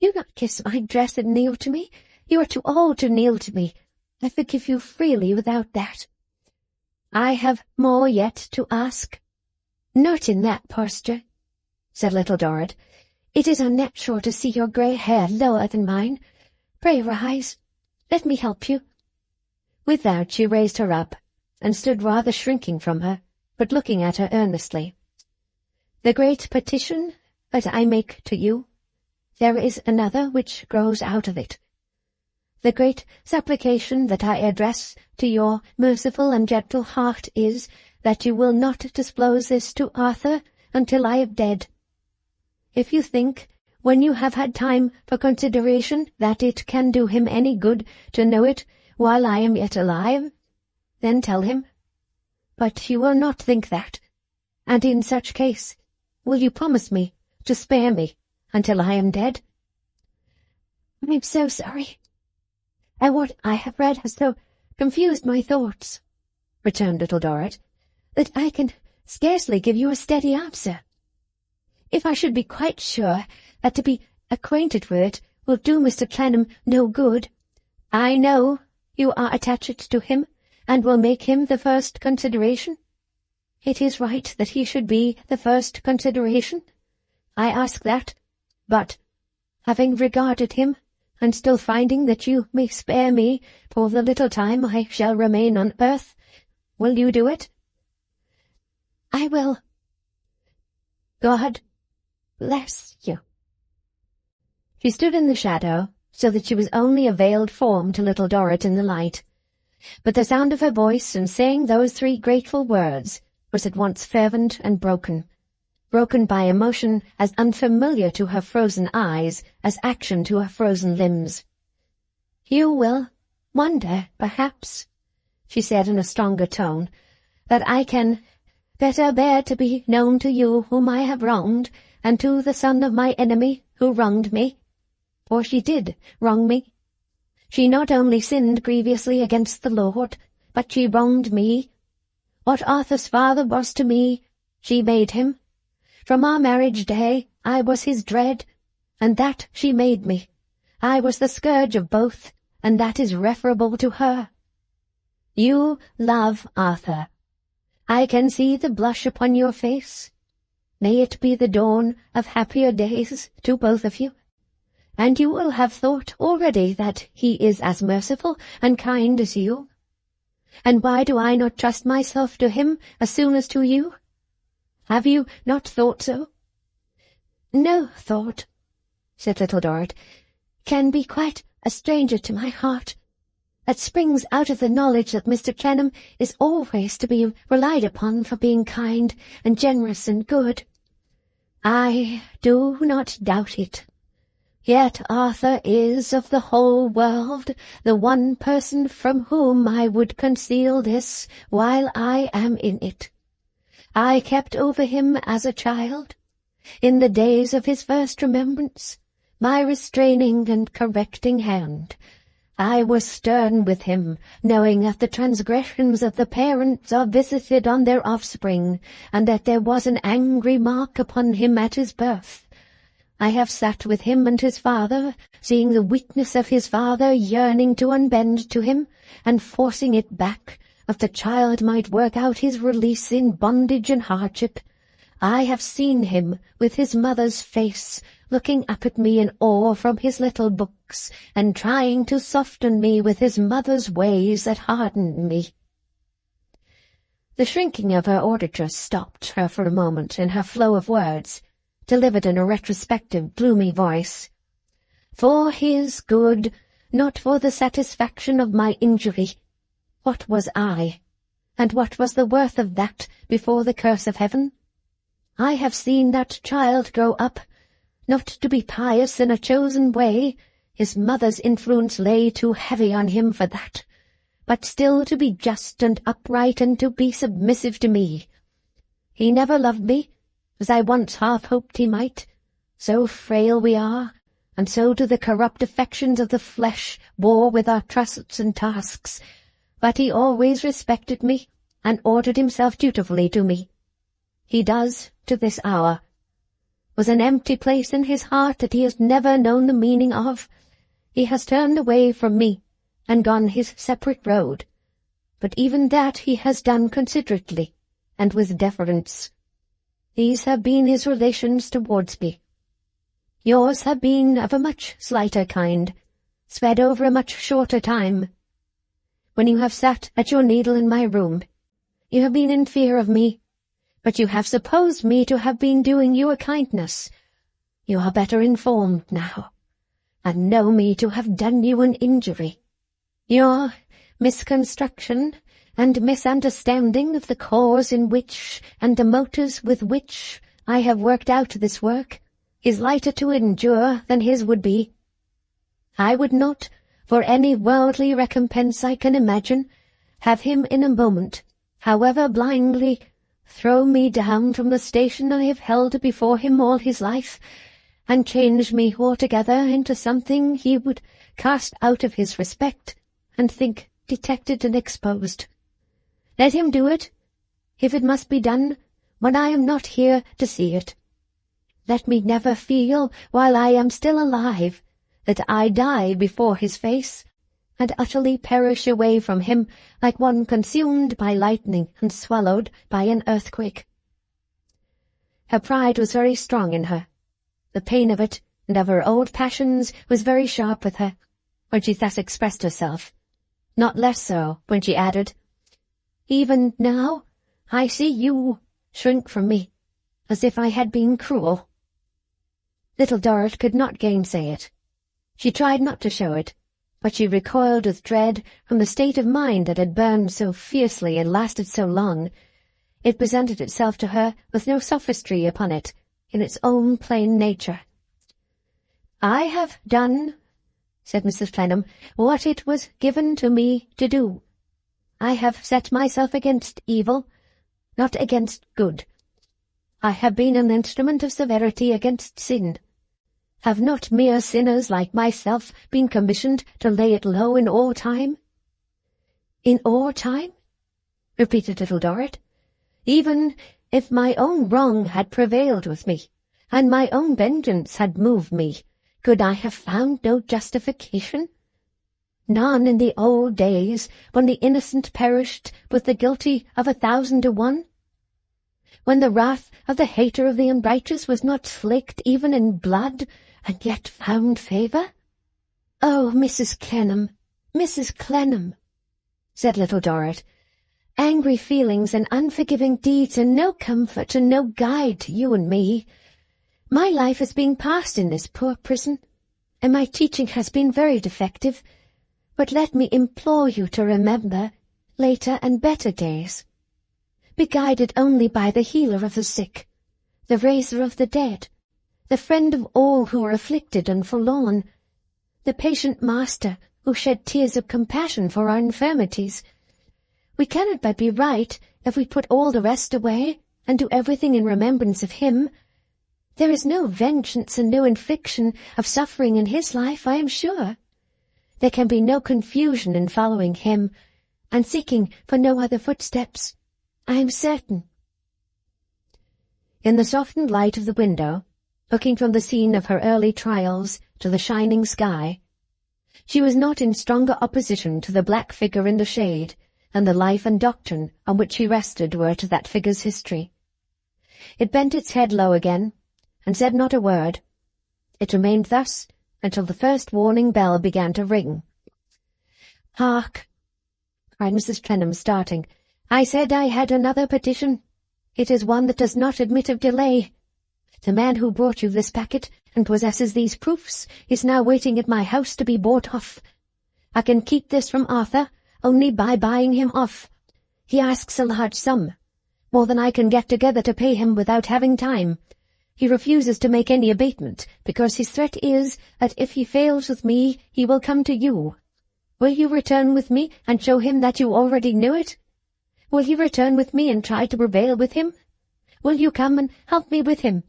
Do not kiss my dress and kneel to me. You are too old to kneel to me. I forgive you freely without that." "I have more yet to ask." "Not in that posture," said Little Dorrit. "It is unnatural to see your grey hair lower than mine. Pray rise. Let me help you." With that she raised her up, and stood rather shrinking from her, but looking at her earnestly. "The great petition that I make to you, there is another which grows out of it. The great supplication that I address to your merciful and gentle heart is, that you will not disclose this to Arthur until I am dead. If you think, when you have had time for consideration, that it can do him any good to know it while I am yet alive, then tell him. But you will not think that, and in such case, will you promise me to spare me until I am dead?" "I am so sorry, and what I have read has so confused my thoughts," returned Little Dorrit, "that I can scarcely give you a steady answer. If I should be quite sure that to be acquainted with it will do Mr. Clennam no good, I know you are attached to him, and will make him the first consideration. It is right that he should be the first consideration. I ask that, but, having regarded him, and still finding that you may spare me for the little time I shall remain on earth, will you do it?" "I will. God bless you." She stood in the shadow, so that she was only a veiled form to Little Dorrit in the light, but the sound of her voice in saying those 3 grateful words was at once fervent and broken by emotion as unfamiliar to her frozen eyes as action to her frozen limbs. "You will wonder, perhaps," she said in a stronger tone, "that I can better bear to be known to you whom I have wronged, and to the son of my enemy who wronged me. For she did wrong me. She not only sinned grievously against the Lord, but she wronged me. What Arthur's father was to me, she made him. From our marriage day I was his dread, and that she made me. I was the scourge of both, and that is referable to her. You love Arthur. I can see the blush upon your face. May it be the dawn of happier days to both of you. And you will have thought already that he is as merciful and kind as you. And why do I not trust myself to him as soon as to you? Have you not thought so?" "No thought," said Little Dorrit, "can be quite a stranger to my heart. That springs out of the knowledge that Mr. Clennam is always to be relied upon for being kind and generous and good. I do not doubt it. Yet Arthur is of the whole world the one person from whom I would conceal this while I am in it. I kept over him as a child, in the days of his first remembrance, my restraining and correcting hand. I was stern with him, knowing that the transgressions of the parents are visited on their offspring, and that there was an angry mark upon him at his birth. I have sat with him and his father, seeing the weakness of his father yearning to unbend to him, and forcing it back, that the child might work out his release in bondage and hardship. I have seen him with his mother's face, looking up at me in awe from his little books, and trying to soften me with his mother's ways that hardened me." The shrinking of her auditress stopped her for a moment in her flow of words, delivered in a retrospective, gloomy voice. "For his good, not for the satisfaction of my injury. What was I, and what was the worth of that before the curse of heaven? I have seen that child grow up, not to be pious in a chosen way, his mother's influence lay too heavy on him for that, but still to be just and upright and to be submissive to me. He never loved me, as I once half hoped he might, so frail we are, and so do the corrupt affections of the flesh war with our trusts and tasks. But he always respected me, and ordered himself dutifully to me. He does, to this hour. Was an empty place in his heart that he has never known the meaning of. He has turned away from me, and gone his separate road. But even that he has done considerately, and with deference. These have been his relations towards me. Yours have been of a much slighter kind, spread over a much shorter time. When you have sat at your needle in my room, you have been in fear of me, but you have supposed me to have been doing you a kindness. You are better informed now, and know me to have done you an injury. Your misconstruction and misunderstanding of the cause in which and the motives with which I have worked out this work is lighter to endure than his would be. I would not, for any worldly recompense I can imagine, have him in a moment, however blindly, throw me down from the station I have held before him all his life, and change me altogether into something he would cast out of his respect, and think detected and exposed. Let him do it, if it must be done, when I am not here to see it. Let me never feel, while I am still alive, that I die before his face, and utterly perish away from him like one consumed by lightning and swallowed by an earthquake. Her pride was very strong in her. The pain of it and of her old passions was very sharp with her, when she thus expressed herself. Not less so when she added, "Even now I see you shrink from me, as if I had been cruel." Little Dorrit could not gainsay it. She tried not to show it, but she recoiled with dread from the state of mind that had burned so fiercely and lasted so long. It presented itself to her with no sophistry upon it, in its own plain nature. "I have done," said Mrs. Clennam, "what it was given to me to do. I have set myself against evil, not against good. I have been an instrument of severity against sin. Have not mere sinners like myself been commissioned to lay it low in all time?" "In all time?" repeated Little Dorrit. "Even if my own wrong had prevailed with me, and my own vengeance had moved me, could I have found no justification? None in the old days, when the innocent perished with the guilty of 1,000 to 1? When the wrath of the hater of the unrighteous was not slaked even in blood, and yet found favour?" "Oh, Mrs. Clennam, Mrs. Clennam," said Little Dorrit, "angry feelings and unforgiving deeds are no comfort and no guide to you and me. My life is being passed in this poor prison, and my teaching has been very defective, but let me implore you to remember later and better days. Be guided only by the healer of the sick, the raiser of the dead, the friend of all who are afflicted and forlorn, the patient master who shed tears of compassion for our infirmities. We cannot but be right if we put all the rest away, and do everything in remembrance of him. There is no vengeance and no infliction of suffering in his life, I am sure. There can be no confusion in following him, and seeking for no other footsteps, I am certain." In the softened light of the window, looking from the scene of her early trials to the shining sky, she was not in stronger opposition to the black figure in the shade than the life and doctrine on which she rested were to that figure's history. It bent its head low again, and said not a word. It remained thus until the first warning bell began to ring. "Hark!" cried Mrs. Clennam, starting. "I said I had another petition. It is one that does not admit of delay. The man who brought you this packet and possesses these proofs is now waiting at my house to be bought off. I can keep this from Arthur only by buying him off. He asks a large sum, more than I can get together to pay him without having time. He refuses to make any abatement, because his threat is that if he fails with me, he will come to you. Will you return with me and show him that you already knew it? Will you return with me and try to prevail with him? Will you come and help me with him?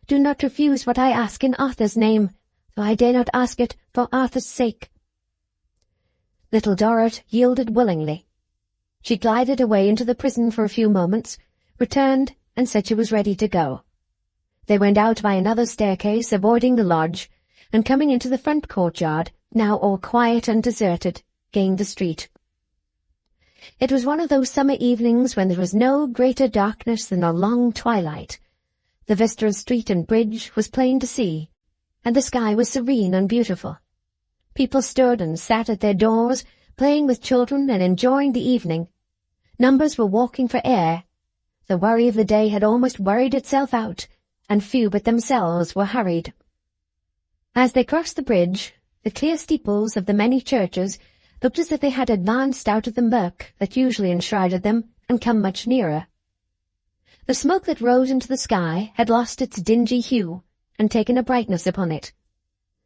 Do not refuse what I ask in Arthur's name. though I dare not ask it for Arthur's sake." Little Dorrit yielded willingly. She glided away into the prison for a few moments, returned, and said she was ready to go. They went out by another staircase, avoiding the lodge, and coming into the front courtyard, now all quiet and deserted, gained the street. It was one of those summer evenings when there was no greater darkness than a long twilight. The vista of street and bridge was plain to see, and the sky was serene and beautiful. People stood and sat at their doors, playing with children and enjoying the evening. Numbers were walking for air. The worry of the day had almost worried itself out, and few but themselves were hurried. As they crossed the bridge, the clear steeples of the many churches looked as if they had advanced out of the murk that usually enshrouded them and come much nearer. The smoke that rose into the sky had lost its dingy hue and taken a brightness upon it.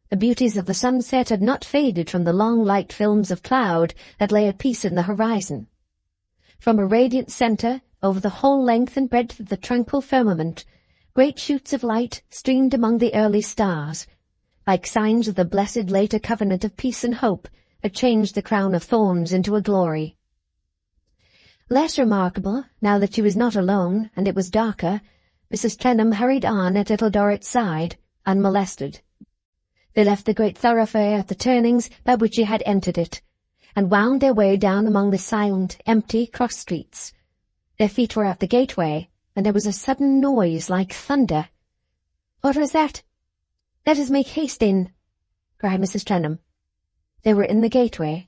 The beauties of the sunset had not faded from the long light films of cloud that lay at peace in the horizon. From a radiant centre, over the whole length and breadth of the tranquil firmament, great shoots of light streamed among the early stars, like signs of the blessed later covenant of peace and hope that changed the crown of thorns into a glory. Less remarkable, now that she was not alone and it was darker, Mrs. Clennam hurried on at Little Dorrit's side, unmolested. They left the great thoroughfare at the turnings by which she had entered it, and wound their way down among the silent, empty cross-streets. Their feet were at the gateway, and there was a sudden noise like thunder. "What was that? Let us make haste in," cried Mrs. Clennam. They were in the gateway.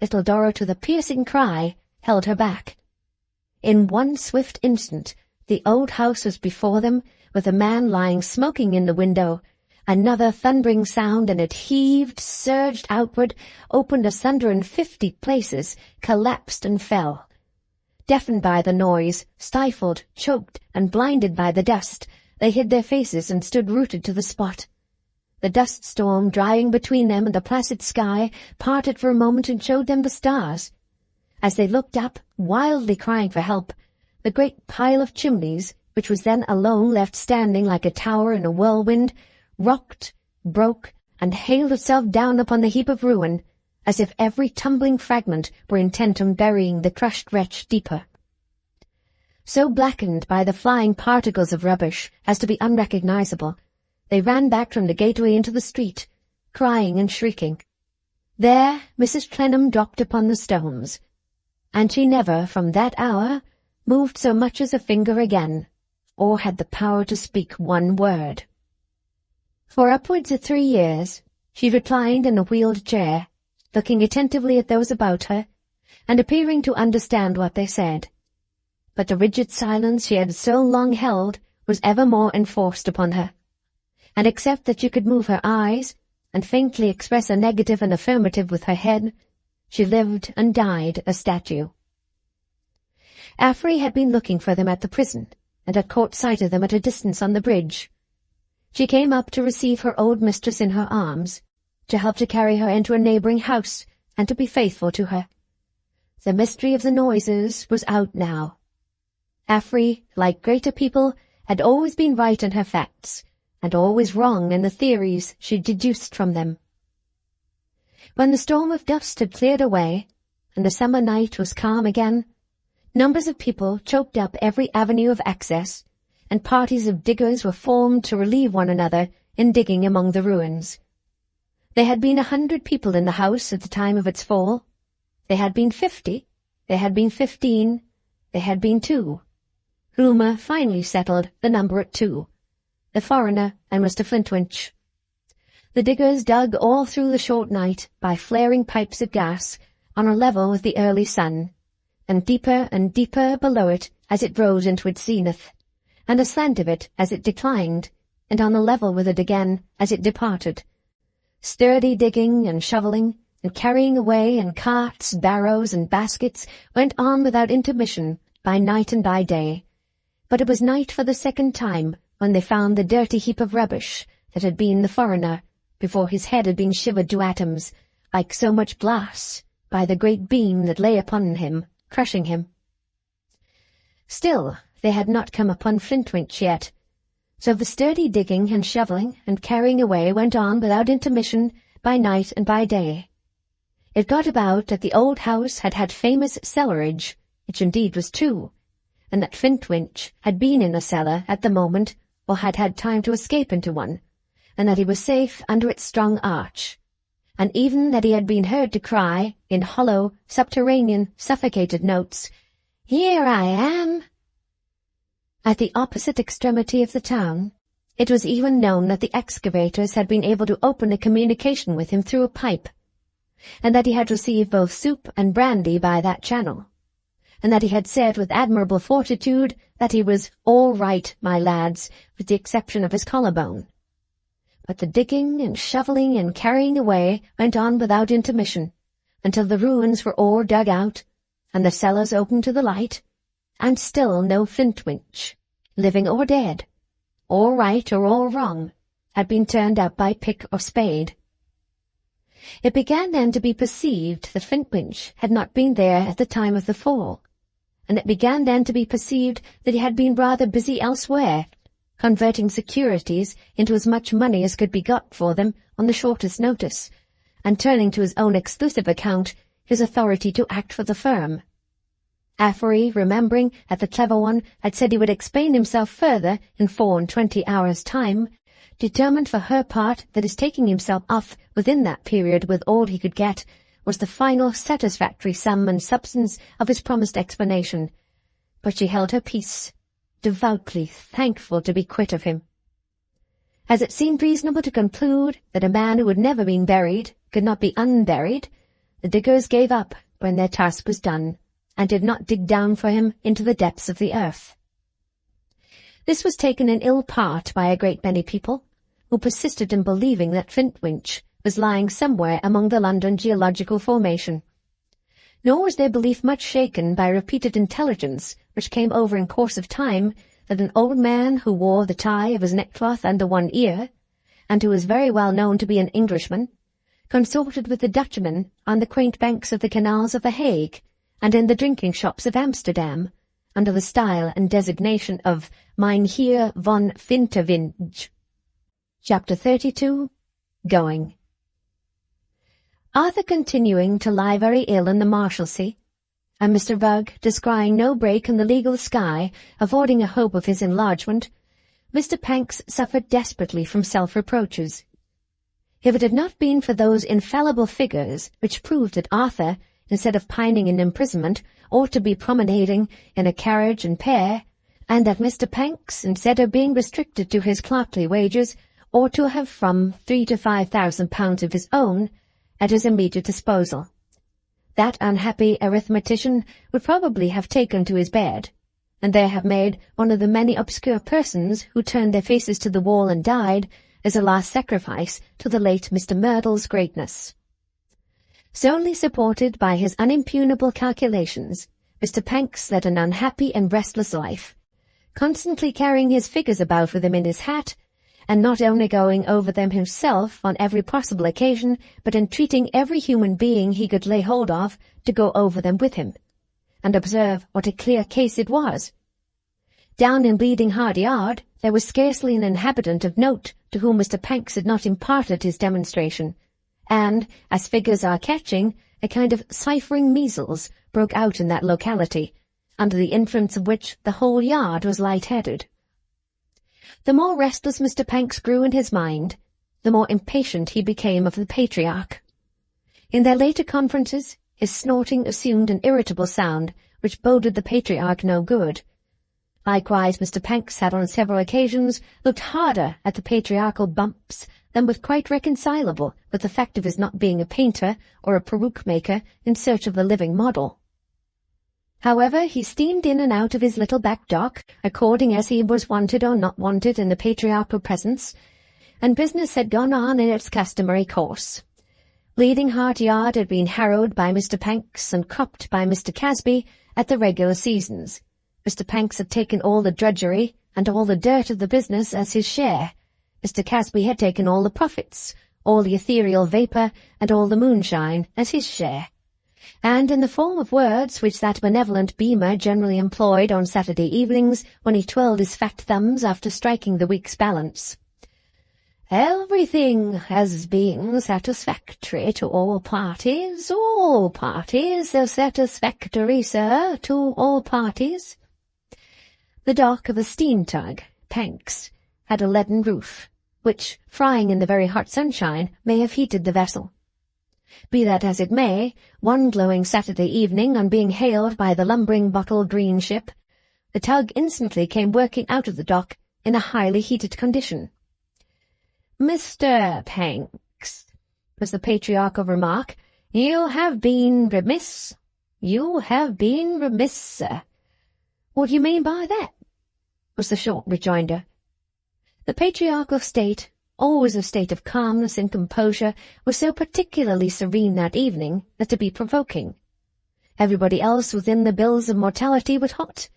Little Dorrit, with a piercing cry, held her back. In one swift instant, the old house was before them, with a man lying smoking in the window. Another thundering sound, and it heaved, surged outward, opened asunder in 50 places, collapsed and fell. Deafened by the noise, stifled, choked, and blinded by the dust, they hid their faces and stood rooted to the spot. The dust storm, drying between them and the placid sky, parted for a moment and showed them the stars. As they looked up, wildly crying for help, the great pile of chimneys, which was then alone left standing like a tower in a whirlwind, rocked, broke, and hailed itself down upon the heap of ruin, as if every tumbling fragment were intent on burying the crushed wretch deeper. So blackened by the flying particles of rubbish as to be unrecognizable, they ran back from the gateway into the street, crying and shrieking. There Mrs. Clennam dropped upon the stones, and she never, from that hour, moved so much as a finger again, or had the power to speak one word. For upwards of 3 years she reclined in a wheeled chair, looking attentively at those about her, and appearing to understand what they said. But the rigid silence she had so long held was ever more enforced upon her, and except that she could move her eyes, and faintly express a negative and affirmative with her head, she lived and died a statue. Affery had been looking for them at the prison, and had caught sight of them at a distance on the bridge. She came up to receive her old mistress in her arms, to help to carry her into a neighbouring house, and to be faithful to her. The mystery of the noises was out now. Affery, like greater people, had always been right in her facts, and always wrong in the theories she deduced from them. When the storm of dust had cleared away, and the summer night was calm again, numbers of people choked up every avenue of access, and parties of diggers were formed to relieve one another in digging among the ruins. There had been 100 people in the house at the time of its fall. There had been 50, there had been 15, there had been 2. Rumour finally settled the number at 2, the foreigner and Mr. Flintwinch. The diggers dug all through the short night by flaring pipes of gas on a level with the early sun, and deeper below it as it rose into its zenith, and aslant of it as it declined, and on a level with it again as it departed. Sturdy digging and shovelling, and carrying away in carts, barrows, and baskets went on without intermission by night and by day. But it was night for the second time when they found the dirty heap of rubbish that had been the foreigner, before his head had been shivered to atoms, like so much glass, by the great beam that lay upon him, crushing him. Still, they had not come upon Flintwinch yet, So the sturdy digging and shovelling and carrying away went on without intermission by night and by day. It got about that the old house had had famous cellarage, which indeed was true, and that Flintwinch had been in a cellar at the moment, or had had time to escape into one, and that he was safe under its strong arch, and even that he had been heard to cry, in hollow, subterranean, suffocated notes, "Here I am!" At the opposite extremity of the town, it was even known that the excavators had been able to open a communication with him through a pipe, and that he had received both soup and brandy by that channel, and that he had said with admirable fortitude that he was "all right, my lads," with the exception of his collarbone. But the digging and shovelling and carrying away went on without intermission, until the ruins were all dug out, and the cellars opened to the light, and still no Flintwinch, living or dead, all right or all wrong, had been turned up by pick or spade. It began then to be perceived that Flintwinch had not been there at the time of the fall, and it began then to be perceived that he had been rather busy elsewhere, converting securities into as much money as could be got for them on the shortest notice, and turning to his own exclusive account his authority to act for the firm. Affery, remembering that the clever one had said he would explain himself further in 24 hours' time, determined for her part that his taking himself off within that period with all he could get was the final satisfactory sum and substance of his promised explanation. But she held her peace, devoutly thankful to be quit of him. As it seemed reasonable to conclude that a man who had never been buried could not be unburied, the diggers gave up when their task was done, and did not dig down for him into the depths of the earth. This was taken in ill part by a great many people, who persisted in believing that Flintwinch was lying somewhere among the London geological formation. Nor was their belief much shaken by repeated intelligence which came over in course of time that an old man who wore the tie of his neckcloth under one ear, and who was very well known to be an Englishman, consorted with the Dutchmen on the quaint banks of the canals of the Hague, and in the drinking shops of Amsterdam, under the style and designation of Mynheer von Vinterwinge. Chapter 32. Going. Arthur continuing to lie very ill in the Marshalsea, and Mr. Rugg descrying no break in the legal sky, affording a hope of his enlargement, Mr. Panks suffered desperately from self-reproaches. If it had not been for those infallible figures which proved that Arthur, instead of pining in imprisonment, ought to be promenading in a carriage and pair, and that Mr. Panks, instead of being restricted to his clerkly wages, ought to have from £3,000 to £5,000 of his own at his immediate disposal, that unhappy arithmetician would probably have taken to his bed, and there have made one of the many obscure persons who turned their faces to the wall and died as a last sacrifice to the late Mr. Merdle's greatness. Solely supported by his unimpugnable calculations, Mr. Panks led an unhappy and restless life, constantly carrying his figures about with him in his hat, and not only going over them himself on every possible occasion, but entreating every human being he could lay hold of to go over them with him. And observe what a clear case it was. Down in Bleeding Heart Yard there was scarcely an inhabitant of note to whom Mr. Panks had not imparted his demonstration, and, as figures are catching, a kind of ciphering measles broke out in that locality, under the influence of which the whole yard was light-headed. The more restless Mr. Panks grew in his mind, the more impatient he became of the patriarch. In their later conferences, his snorting assumed an irritable sound, which boded the patriarch no good. Likewise Mr. Panks had on several occasions looked harder at the patriarchal bumps than was quite reconcilable with the fact of his not being a painter or a peruke-maker in search of the living model. However, he steamed in and out of his little back dock, according as he was wanted or not wanted in the patriarchal presence, and business had gone on in its customary course. Bleeding Heart Yard had been harrowed by Mr. Panks and cropped by Mr. Casby at the regular seasons. Mr. Panks had taken all the drudgery and all the dirt of the business as his share. Mr. Casby had taken all the profits, all the ethereal vapour, and all the moonshine as his share. and in the form of words which that benevolent Beamer generally employed on Saturday evenings when he twirled his fat thumbs after striking the week's balance. "Everything has been satisfactory to all parties. All parties are satisfactory, sir, to all parties." The dock of a steam tug, Panks, had a leaden roof, which, frying in the very hot sunshine, may have heated the vessel. Be that as it may, one glowing Saturday evening, on being hailed by the lumbering bottle-green ship, the tug instantly came working out of the dock in a highly heated condition. "Mr. Panks," was the patriarchal remark, "you have been remiss. You have been remiss, sir." "What do you mean by that?" was the short rejoinder. The patriarch of state, always a state of calmness and composure, was so particularly serene that evening as to be provoking. Everybody else within the bills of mortality was hot,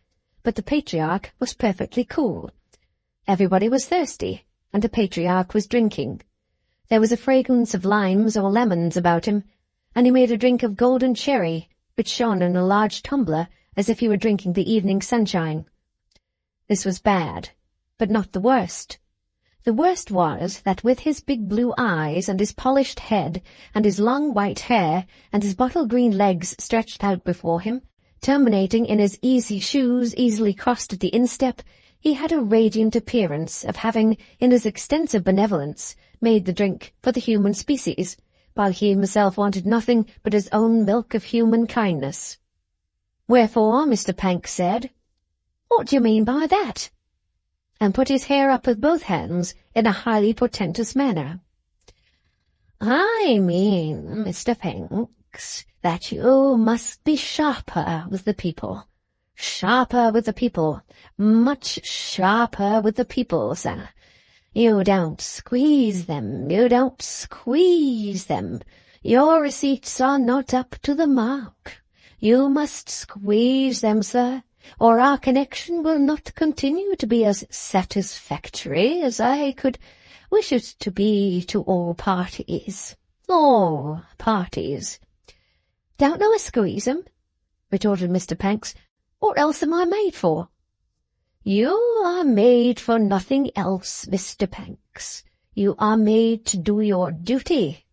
but the patriarch was perfectly cool. Everybody was thirsty, and the patriarch was drinking. There was a fragrance of limes or lemons about him, and he made a drink of golden cherry, which shone in a large tumbler as if he were drinking the evening sunshine. This was bad, but not the worst. The worst was that with his big blue eyes and his polished head and his long white hair and his bottle-green legs stretched out before him, terminating in his easy shoes easily crossed at the instep, he had a radiant appearance of having, in his extensive benevolence, made the drink for the human species, while he himself wanted nothing but his own milk of human kindness. Wherefore, Mr. Panks said, "What do you mean by that?" and put his hair up with both hands in a highly portentous manner. "I mean, Mr. Panks, that you must be sharper with the people. Sharper with the people, much sharper with the people, sir. You don't squeeze them, you don't squeeze them. Your receipts are not up to the mark. You must squeeze them, sir, or our connection will not continue to be as satisfactory as I could wish it to be to all parties. All parties." "Don't know a squeeze 'em," retorted Mr. Panks. "What else am I made for?" "You are made for nothing else, Mr. Panks. You are made to do your duty.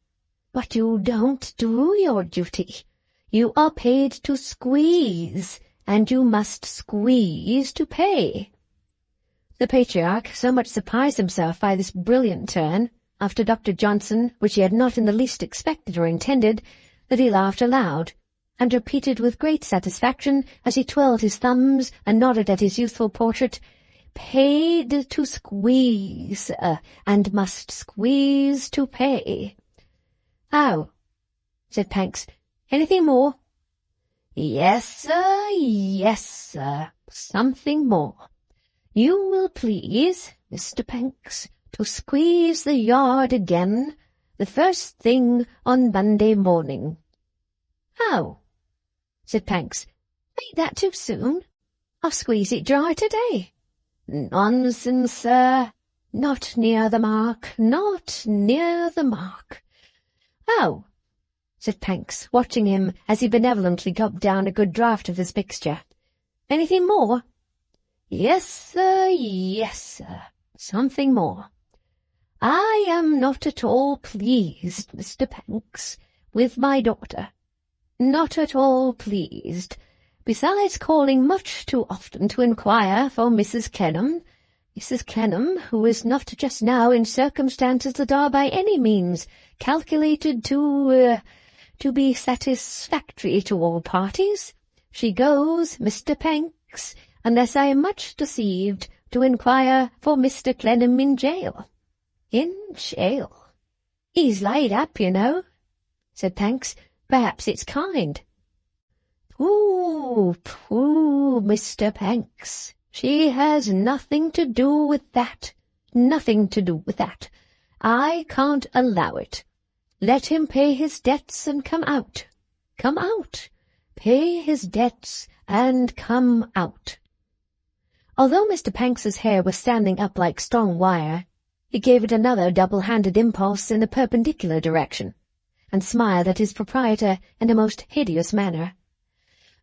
But you don't do your duty. You are paid to squeeze, and you must squeeze to pay." The patriarch so much surprised himself by this brilliant turn, after Dr. Johnson, which he had not in the least expected or intended, that he laughed aloud, and repeated with great satisfaction, as he twirled his thumbs and nodded at his youthful portrait, "Paid to squeeze, and must squeeze to pay." "Oh," said Panks, "anything more?" Yes, sir, something more. You will please, Mr. Panks, to squeeze the yard again the first thing on Monday morning." "Oh," said Panks, "ain't that too soon? I'll squeeze it dry today." "Nonsense, sir. Not near the mark, not near the mark." "Oh," said Panks, watching him as he benevolently gulped down a good draught of his mixture. "Anything more?" Yes, sir, something more. I am not at all pleased, Mr. Panks, with my daughter. Not at all pleased. Besides calling much too often to inquire for Mrs. Clennam, who is not just now in circumstances that are by any means calculated to be satisfactory to all parties. She goes, Mr. Panks, unless I am much deceived, to inquire for Mr. Clennam in jail. In jail? He's laid up, you know, said Panks. Perhaps it's kind. Pooh, Mr. Panks. She has nothing to do with that. Nothing to do with that. I can't allow it. Let him pay his debts and come out. Come out. Pay his debts and come out. Although Mr. Panks's hair was standing up like strong wire, he gave it another double-handed impulse in the perpendicular direction, and smiled at his proprietor in a most hideous manner.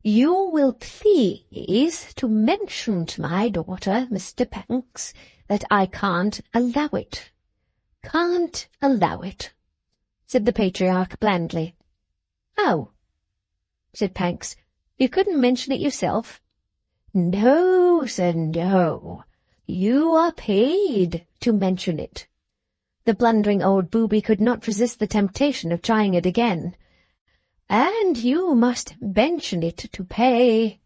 "You will please to mention to my daughter, Mr. Panks, that I can't allow it." "Can't allow it," said the patriarch blandly. "Oh," said Panks, "you couldn't mention it yourself?" "No, sir, no. You are paid to mention it." The blundering old booby could not resist the temptation of trying it again. "And you must mention it to pay.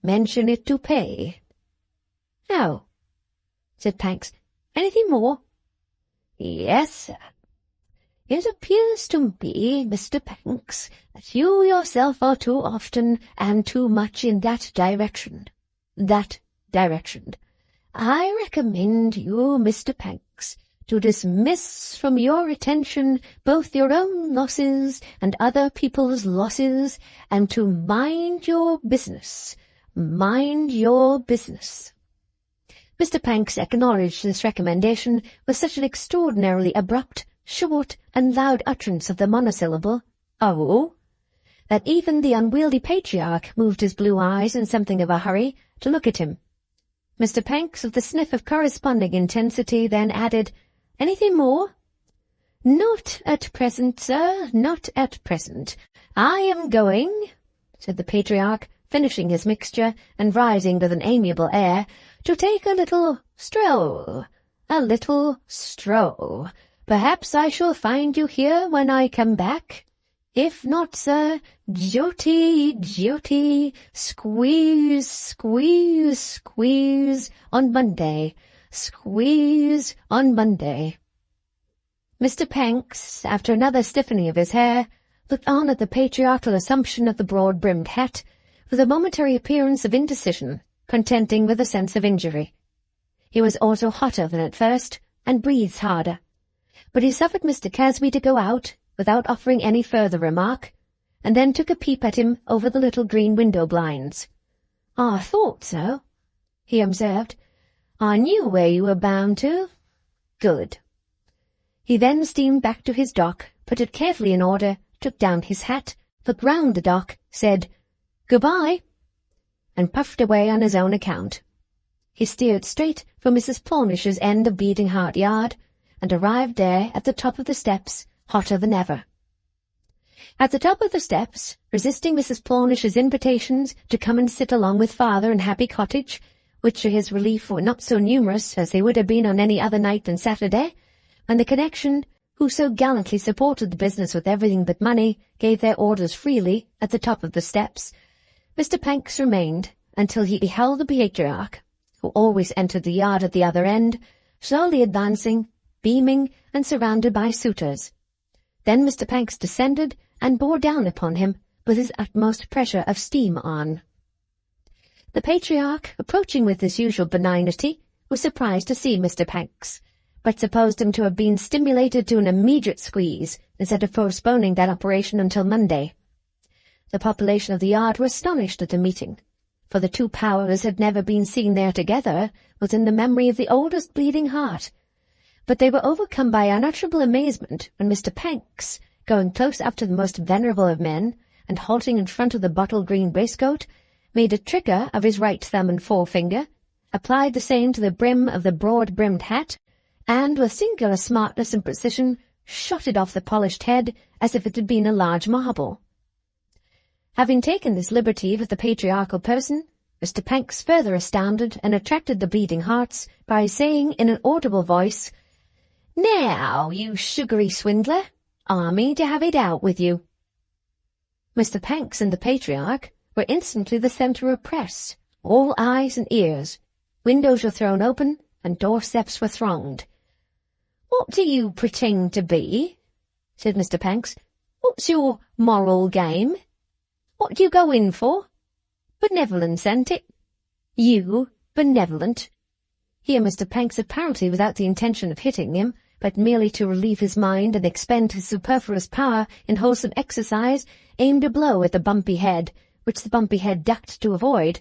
Mention it to pay." "Oh," said Panks. "Anything more?" "Yes, sir. It appears to me, Mr. Panks, that you yourself are too often and too much in that direction. That direction. I recommend you, Mr. Panks, to dismiss from your attention both your own losses and other people's losses, and to mind your business. Mind your business." Mr. Panks acknowledged this recommendation with such an extraordinarily abrupt, short, and loud utterance of the monosyllable, "Oh," that even the unwieldy patriarch moved his blue eyes in something of a hurry to look at him. Mr. Panks, with a sniff of corresponding intensity, then added, "Anything more?" "Not at present, sir, not at present. I am going," said the patriarch, finishing his mixture and rising with an amiable air, "to take a little stroll. A little stroll. Perhaps I shall find you here when I come back. If not, sir, duty, squeeze, squeeze, squeeze on Monday. Squeeze on Monday." Mr. Panks, after another stiffening of his hair, looked on at the patriarchal assumption of the broad-brimmed hat with a momentary appearance of indecision, contending with a sense of injury. He was also hotter than at first, and breathed harder. But he suffered Mr. Casby to go out without offering any further remark, and then took a peep at him over the little green window blinds. "I thought so," he observed. "I knew where you were bound to. Good." He then steamed back to his dock, put it carefully in order, took down his hat, looked round the dock, said, "Good-bye," and puffed away on his own account. He steered straight for Mrs. Plornish's end of Bleeding Heart Yard, and arrived there at the top of the steps, hotter than ever. At the top of the steps, resisting Mrs. Plornish's invitations to come and sit along with father in Happy Cottage, which to his relief were not so numerous as they would have been on any other night than Saturday, when the connection, who so gallantly supported the business with everything but money, gave their orders freely at the top of the steps, Mr. Panks remained until he beheld the patriarch, who always entered the yard at the other end, slowly advancing, beaming, and surrounded by suitors. Then Mr. Panks descended and bore down upon him with his utmost pressure of steam on. The patriarch, approaching with his usual benignity, was surprised to see Mr. Panks, but supposed him to have been stimulated to an immediate squeeze, instead of postponing that operation until Monday. The population of the yard were astonished at the meeting, for the two powers had never been seen there together within the memory of the oldest Bleeding Heart, but they were overcome by unutterable amazement when Mr. Panks, going close up to the most venerable of men, and halting in front of the bottle-green waistcoat, made a trigger of his right thumb and forefinger, applied the same to the brim of the broad-brimmed hat, and, with singular smartness and precision, shot it off the polished head as if it had been a large marble. Having taken this liberty with the patriarchal person, Mr. Panks further astounded and attracted the Bleeding Hearts by saying in an audible voice, "Now, you sugary swindler, I mean to have it out with you." Mr. Panks and the patriarch were instantly the centre of press, all eyes and ears. Windows were thrown open, and doorsteps were thronged. "What do you pretend to be?" said Mr. Panks. "What's your moral game? What do you go in for? Benevolence, ain't it? You, benevolent." Here Mr. Panks, apparently without the intention of hitting him, but merely to relieve his mind and expend his superfluous power in wholesome exercise, aimed a blow at the bumpy head, which the bumpy head ducked to avoid.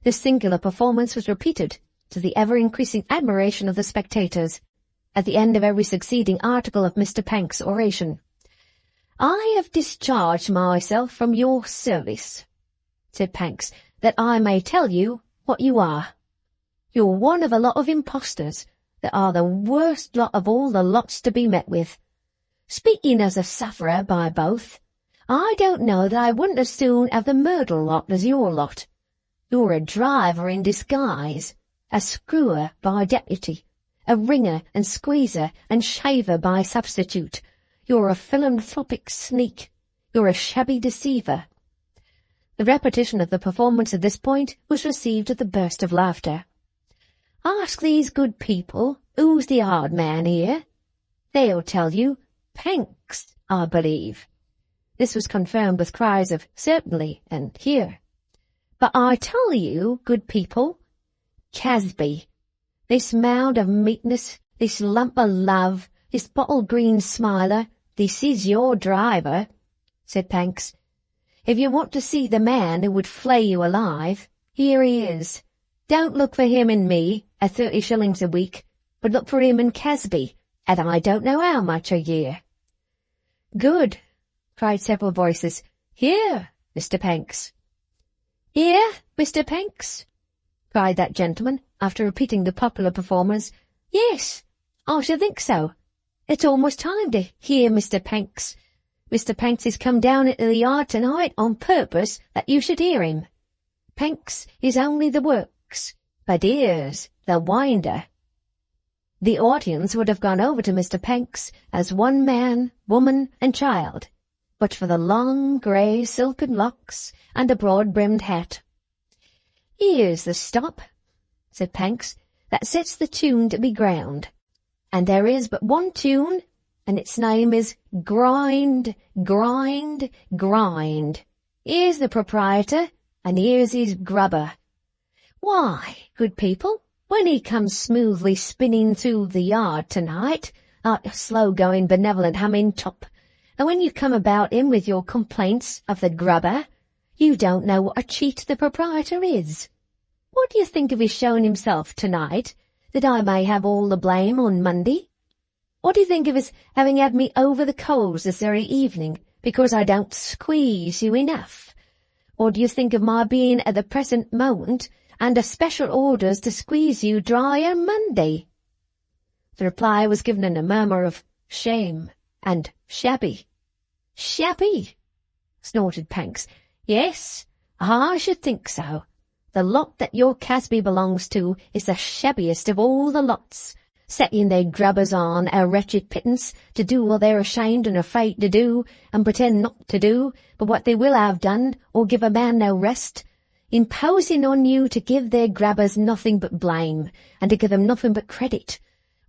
This singular performance was repeated, to the ever-increasing admiration of the spectators, at the end of every succeeding article of Mr. Panks' oration. I have discharged myself from your service, said Pancks, that I may tell you what you are. You're one of a lot of impostors that are the worst lot of all the lots to be met with. Speaking as a sufferer by both, I don't know that I wouldn't as soon have the Myrtle lot as your lot. You're a driver in disguise, a screwer by deputy, a wringer and squeezer and shaver by substitute. You're a philanthropic sneak. You're a shabby deceiver. The repetition of the performance at this point was received with a burst of laughter. Ask these good people who's the hard man here. They'll tell you Pancks, I believe. This was confirmed with cries of certainly and here. But I tell you, good people, Casby, this mound of meekness, this lump of love, this bottle-green smiler, this is your driver, said Pancks. If you want to see the man who would flay you alive, here he is. Don't look for him in me, at 30 shillings a week, but look for him in Casby, at I don't know how much a year. Good, cried several voices. Here, Mr. Pancks. Here, Mr. Pancks, cried that gentleman, after repeating the popular performers. Yes, I should think so. It's almost time to hear Mr. Pancks. Mr. Pancks has come down into the yard tonight on purpose that you should hear him. Pancks is only the works, but here's the winder. The audience would have gone over to Mr. Pancks as one man, woman, and child, but for the long grey silken locks and a broad-brimmed hat. Here's the stop, said Pancks, that sets the tune to be ground. And there is but one tune, and its name is Grind, Grind, Grind. Here's the proprietor, and here's his grubber. Why, good people, when he comes smoothly spinning through the yard tonight, like a slow-going benevolent humming top, and when you come about him with your complaints of the grubber, you don't know what a cheat the proprietor is. What do you think of his showing himself tonight, that I may have all the blame on Monday? What do you think of his having had me over the coals this very evening, because I don't squeeze you enough? Or do you think of my being at the present moment under special orders to squeeze you dry on Monday? The reply was given in a murmur of shame and shabby. Shabby, snorted Pancks. Yes, I should think so. The lot that your Casby belongs to is the shabbiest of all the lots, setting their grubbers on a wretched pittance to do what they're ashamed and afraid to do, and pretend not to do, but what they will have done, or give a man no rest, imposing on you to give their grabbers nothing but blame, and to give them nothing but credit.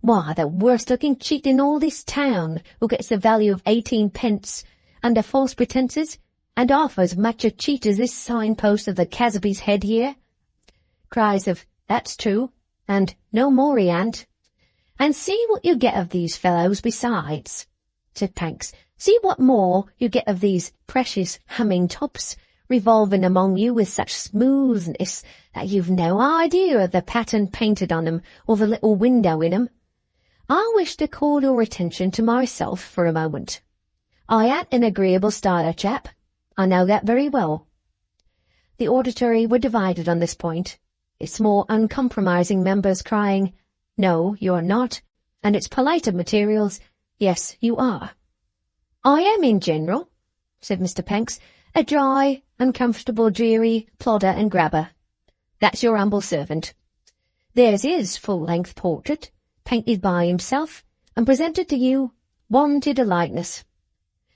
Why, the worst-looking cheat in all this town, who gets the value of 18 pence, under false pretences, and offers much a cheat as this signpost of the Casby's head here. Cries of, that's true, and no more he an't. And see what you get of these fellows besides, said Pancks. See what more you get of these precious humming tops, revolving among you with such smoothness that you've no idea of the pattern painted on 'em or the little window in 'em. I wish to call your attention to myself for a moment. I ain't an agreeable style of chap. I know that very well. The auditory were divided on this point, its more uncompromising members crying, No, you're not, and its politer materials, Yes, you are. I am in general, said Mr. Pancks, a dry, uncomfortable, dreary plodder and grabber. That's your humble servant. There's his full-length portrait, painted by himself, and presented to you, wanted a likeness.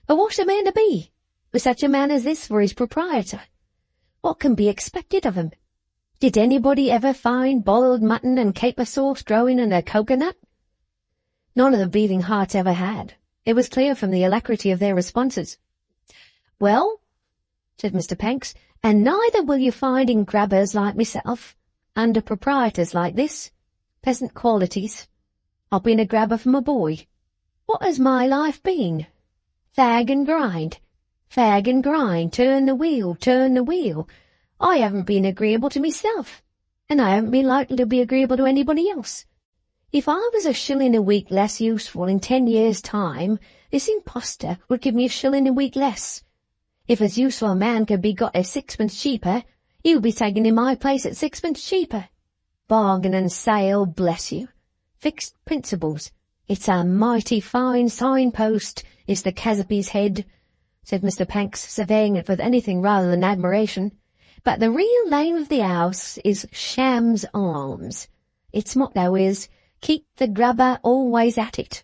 But what's a man to be, with such a man as this for his proprietor? What can be expected of him? Did anybody ever find boiled mutton and caper sauce growing in a coconut? None of the bleeding hearts ever had. It was clear from the alacrity of their responses. Well, said Mr. Pancks, and neither will you find in grabbers like myself, under proprietors like this, peasant qualities. I've been a grabber from a boy. What has my life been? Fag and grind, turn the wheel, turn the wheel. I haven't been agreeable to myself, and I haven't been likely to be agreeable to anybody else. If I was a shilling a week less useful in 10 years' time, this impostor would give me a shilling a week less. If as useful a man could be got at 6pence cheaper, he would be taken in my place at 6pence cheaper. Bargain and sale, bless you. Fixed principles. It's a mighty fine signpost, is the Casaby's head, said Mr. Panks, surveying it with anything rather than admiration. But the real name of the house is Sham's Arms. Its motto is, keep the grubber always at it.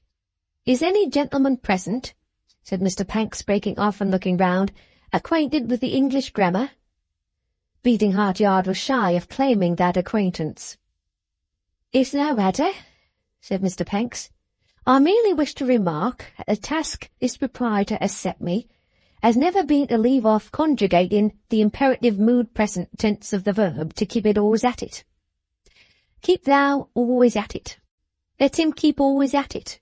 Is any gentleman present, said Mr. Panks, breaking off and looking round, acquainted with the English grammar? Beating Heart Yard was shy of claiming that acquaintance. It's no matter, said Mr. Panks. I merely wish to remark that the task this proprietor has set me has never been to leave off conjugating the imperative mood present tense of the verb to keep it always at it. Keep thou always at it. Let him keep always at it.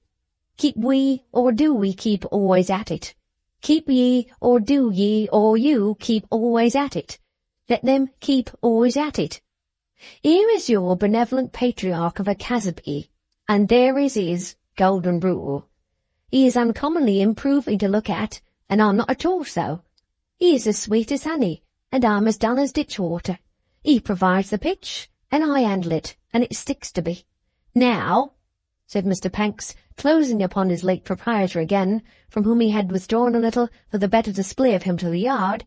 Keep we, or do we keep always at it? Keep ye, or do ye, or you keep always at it? Let them keep always at it. Here is your benevolent patriarch of a Casaby, and there is his golden rule. He is uncommonly improving to look at, and I'm not at all so. He is as sweet as honey, and I'm as dull as ditch water. He provides the pitch, and I handle it, and it sticks to me. Now, said Mr. Panks, closing upon his late proprietor again, from whom he had withdrawn a little for the better display of him to the yard,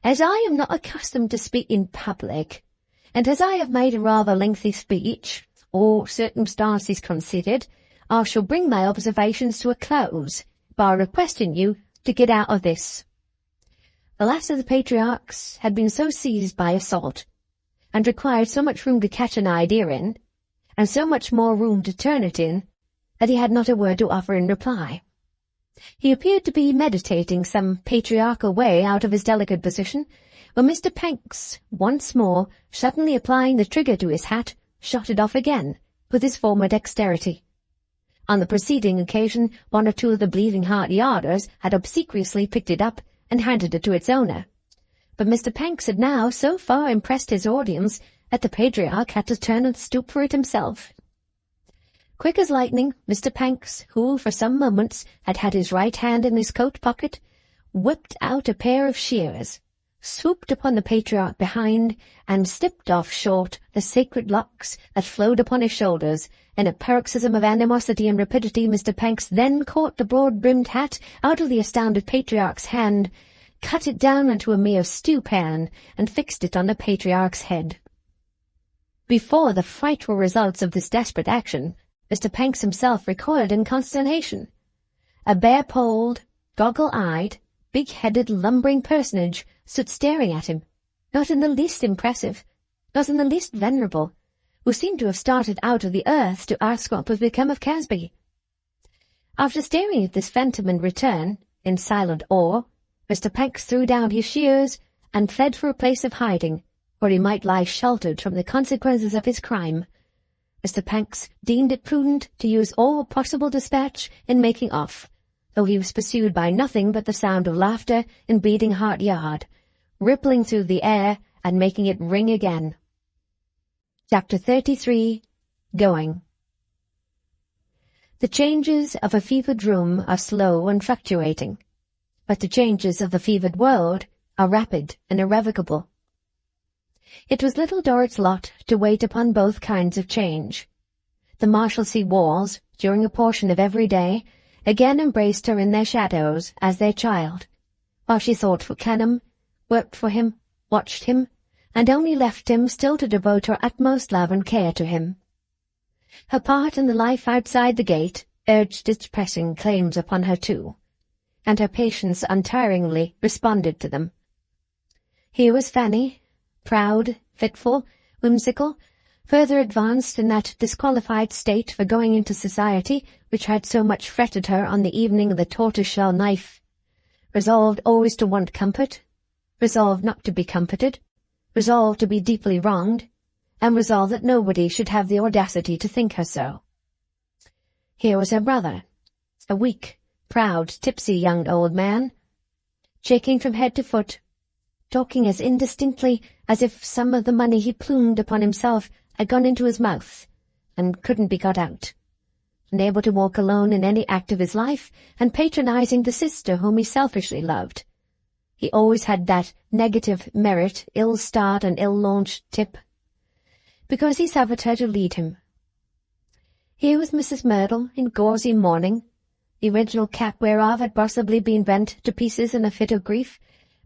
as I am not accustomed to speak in public, and as I have made a rather lengthy speech, all circumstances considered, I shall bring my observations to a close by requesting you to get out of this. The last of the patriarchs had been so seized by assault, and required so much room to catch an idea in, and so much more room to turn it in, that he had not a word to offer in reply. He appeared to be meditating some patriarchal way out of his delicate position, when Mr. Panks, once more, suddenly applying the trigger to his hat, shot it off again, with his former dexterity. On the preceding occasion, one or two of the Bleeding Heart Yarders had obsequiously picked it up and handed it to its owner. But Mr. Panks had now so far impressed his audience that the patriarch had to turn and stoop for it himself. Quick as lightning, Mr. Panks, who for some moments had had his right hand in his coat pocket, whipped out a pair of shears, swooped upon the patriarch behind, and snipped off short the sacred locks that flowed upon his shoulders. In a paroxysm of animosity and rapidity, Mr. Panks then caught the broad-brimmed hat out of the astounded patriarch's hand, cut it down into a mere stewpan, and fixed it on the patriarch's head. Before the frightful results of this desperate action, Mr. Panks himself recoiled in consternation. A bare-polled, goggle-eyed, big-headed, lumbering personage stood staring at him, not in the least impressive, not in the least venerable, who seemed to have started out of the earth to ask what was become of Casby. After staring at this phantom in return, in silent awe, Mr. Panks threw down his shears and fled for a place of hiding, where he might lie sheltered from the consequences of his crime. Mr. Panks deemed it prudent to use all possible dispatch in making off, though he was pursued by nothing but the sound of laughter in Bleeding Heart Yard, rippling through the air and making it ring again. Chapter 33. Going. The changes of a fevered room are slow and fluctuating, but the changes of the fevered world are rapid and irrevocable. It was little Dorrit's lot to wait upon both kinds of change. The Marshalsea walls, during a portion of every day, again embraced her in their shadows as their child, while she thought for Clennam, worked for him, watched him, and only left him still to devote her utmost love and care to him. Her part in the life outside the gate urged its pressing claims upon her too, and her patience untiringly responded to them. Here was Fanny, proud, fitful, whimsical, further advanced in that disqualified state for going into society which had so much fretted her on the evening of the tortoise-shell knife, resolved always to want comfort, resolved not to be comforted, resolved to be deeply wronged, and resolved that nobody should have the audacity to think her so. Here was her brother, a weak, proud, tipsy young old man, shaking from head to foot, talking as indistinctly as if some of the money he plumed upon himself had gone into his mouth and couldn't be got out. unable to walk alone in any act of his life, and patronizing the sister whom he selfishly loved. He always had that negative merit, ill-starred and ill-launched tip, because he suffered her to lead him. Here was Mrs. Merdle in gauzy mourning, the original cap whereof had possibly been rent to pieces in a fit of grief,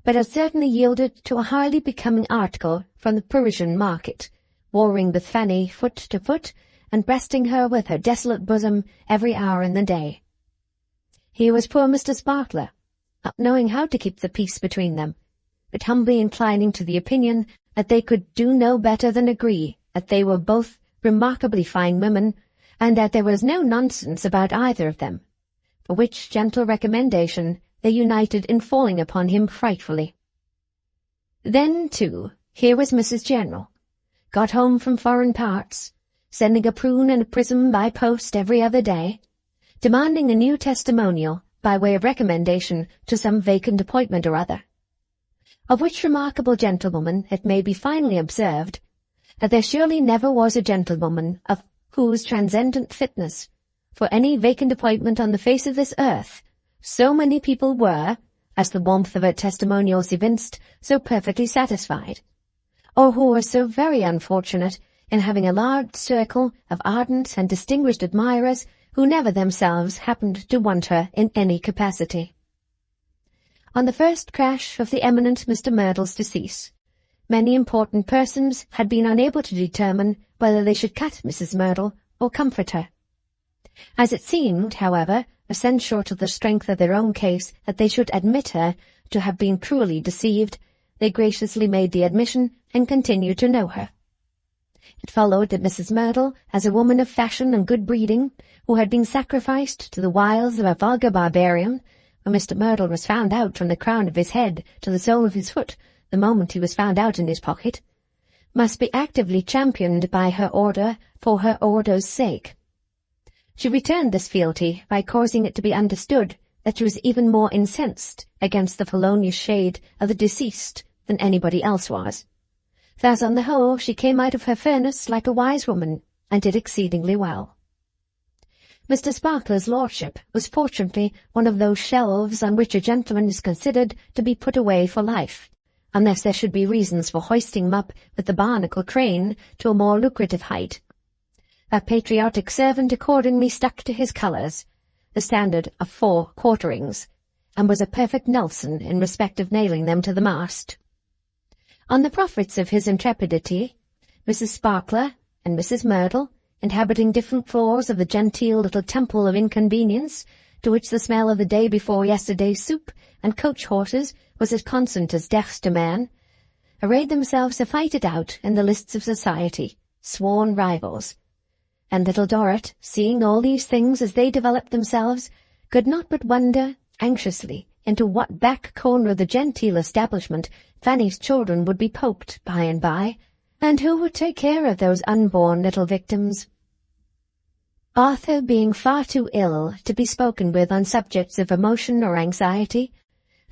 but had certainly yielded to a highly becoming article from the Parisian market, warring with Fanny foot to foot, and breasting her with her desolate bosom every hour in the day. Here was poor Mr. Sparkler, not knowing how to keep the peace between them, but humbly inclining to the opinion that they could do no better than agree that they were both remarkably fine women, and that there was no nonsense about either of them, for which gentle recommendation they united in falling upon him frightfully. Then, too, here was Mrs. General, got home from foreign parts, sending a prune and a prism by post every other day, demanding a new testimonial by way of recommendation to some vacant appointment or other. Of which remarkable gentlewoman it may be finally observed that there surely never was a gentlewoman of whose transcendent fitness for any vacant appointment on the face of this earth so many people were, as the warmth of her testimonials evinced, so perfectly satisfied, or who were so very unfortunate in having a large circle of ardent and distinguished admirers who never themselves happened to want her in any capacity. On the first crash of the eminent Mr. Merdle's decease, many important persons had been unable to determine whether they should cut Mrs. Merdle or comfort her. As it seemed, however, a censure to the strength of their own case that they should admit her to have been cruelly deceived, they graciously made the admission and continued to know her. It followed that Mrs. Merdle, as a woman of fashion and good breeding, who had been sacrificed to the wiles of a vulgar barbarian, when Mr. Merdle was found out from the crown of his head to the sole of his foot, the moment he was found out in his pocket, must be actively championed by her order for her order's sake. She returned this fealty by causing it to be understood that she was even more incensed against the felonious shade of the deceased than anybody else was. Thus, on the whole, she came out of her furnace like a wise woman, and did exceedingly well. Mr. Sparkler's lordship was fortunately one of those shelves on which a gentleman is considered to be put away for life, unless there should be reasons for hoisting him up with the barnacle crane to a more lucrative height. That patriotic servant accordingly stuck to his colours, the standard of 4 quarterings, and was a perfect Nelson in respect of nailing them to the mast. On the profits of his intrepidity, Mrs. Sparkler and Mrs. Merdle, inhabiting different floors of the genteel little temple of inconvenience, to which the smell of the day before yesterday's soup and coach-horses was as constant as death's to man, arrayed themselves to fight it out in the lists of society, sworn rivals. And little Dorrit, seeing all these things as they developed themselves, could not but wonder anxiously into what back corner of the genteel establishment Fanny's children would be poked by and by, and who would take care of those unborn little victims. Arthur being far too ill to be spoken with on subjects of emotion or anxiety,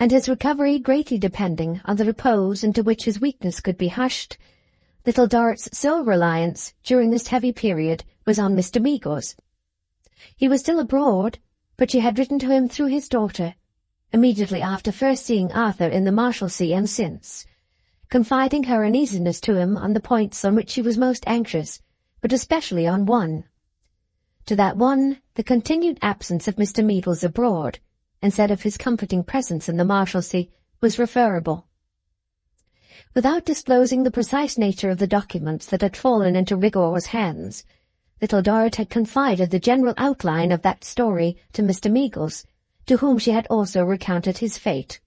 and his recovery greatly depending on the repose into which his weakness could be hushed, little Dorrit's sole reliance during this heavy period was on Mr. Meagles. He was still abroad, but she had written to him through his daughter, immediately after first seeing Arthur in the Marshalsea and since, confiding her uneasiness to him on the points on which she was most anxious, but especially on one. To that one, the continued absence of Mr. Meagles abroad, instead of his comforting presence in the Marshalsea, was referable. Without disclosing the precise nature of the documents that had fallen into Rigor's hands, little Dorrit had confided the general outline of that story to Mr. Meagles, to whom she had also recounted his fate.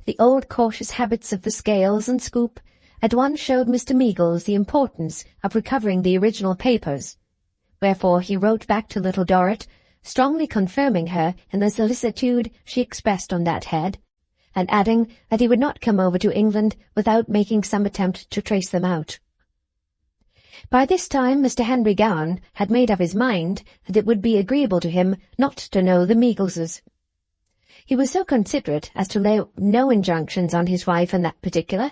The old cautious habits of the scales and scoop at once showed Mr. Meagles the importance of recovering the original papers, wherefore he wrote back to little Dorrit, strongly confirming her in the solicitude she expressed on that head, and adding that he would not come over to England without making some attempt to trace them out. By this time Mr. Henry Gowan had made up his mind that it would be agreeable to him not to know the Meagleses. He was so considerate as to lay no injunctions on his wife in that particular,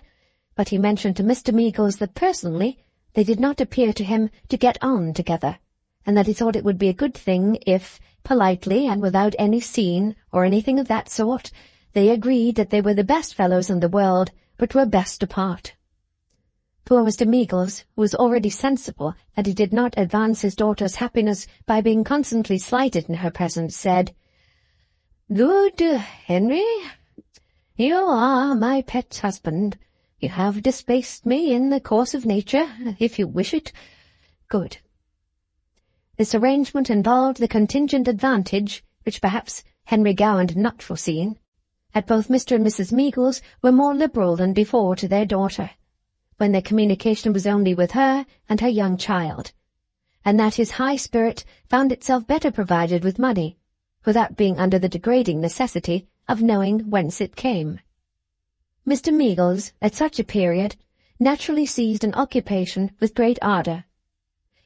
but he mentioned to Mr. Meagles that personally they did not appear to him to get on together, and that he thought it would be a good thing if, politely and without any scene or anything of that sort, they agreed that they were the best fellows in the world, but were best apart. Poor Mr. Meagles, who was already sensible that he did not advance his daughter's happiness by being constantly slighted in her presence, said, "Good Henry, you are my pet husband. You have displaced me in the course of nature, if you wish it. Good." This arrangement involved the contingent advantage, which perhaps Henry Gowan had not foreseen, that both Mr. and Mrs. Meagles were more liberal than before to their daughter, when their communication was only with her and her young child, and that his high spirit found itself better provided with money, without being under the degrading necessity of knowing whence it came. Mr. Meagles, at such a period, naturally seized an occupation with great ardour.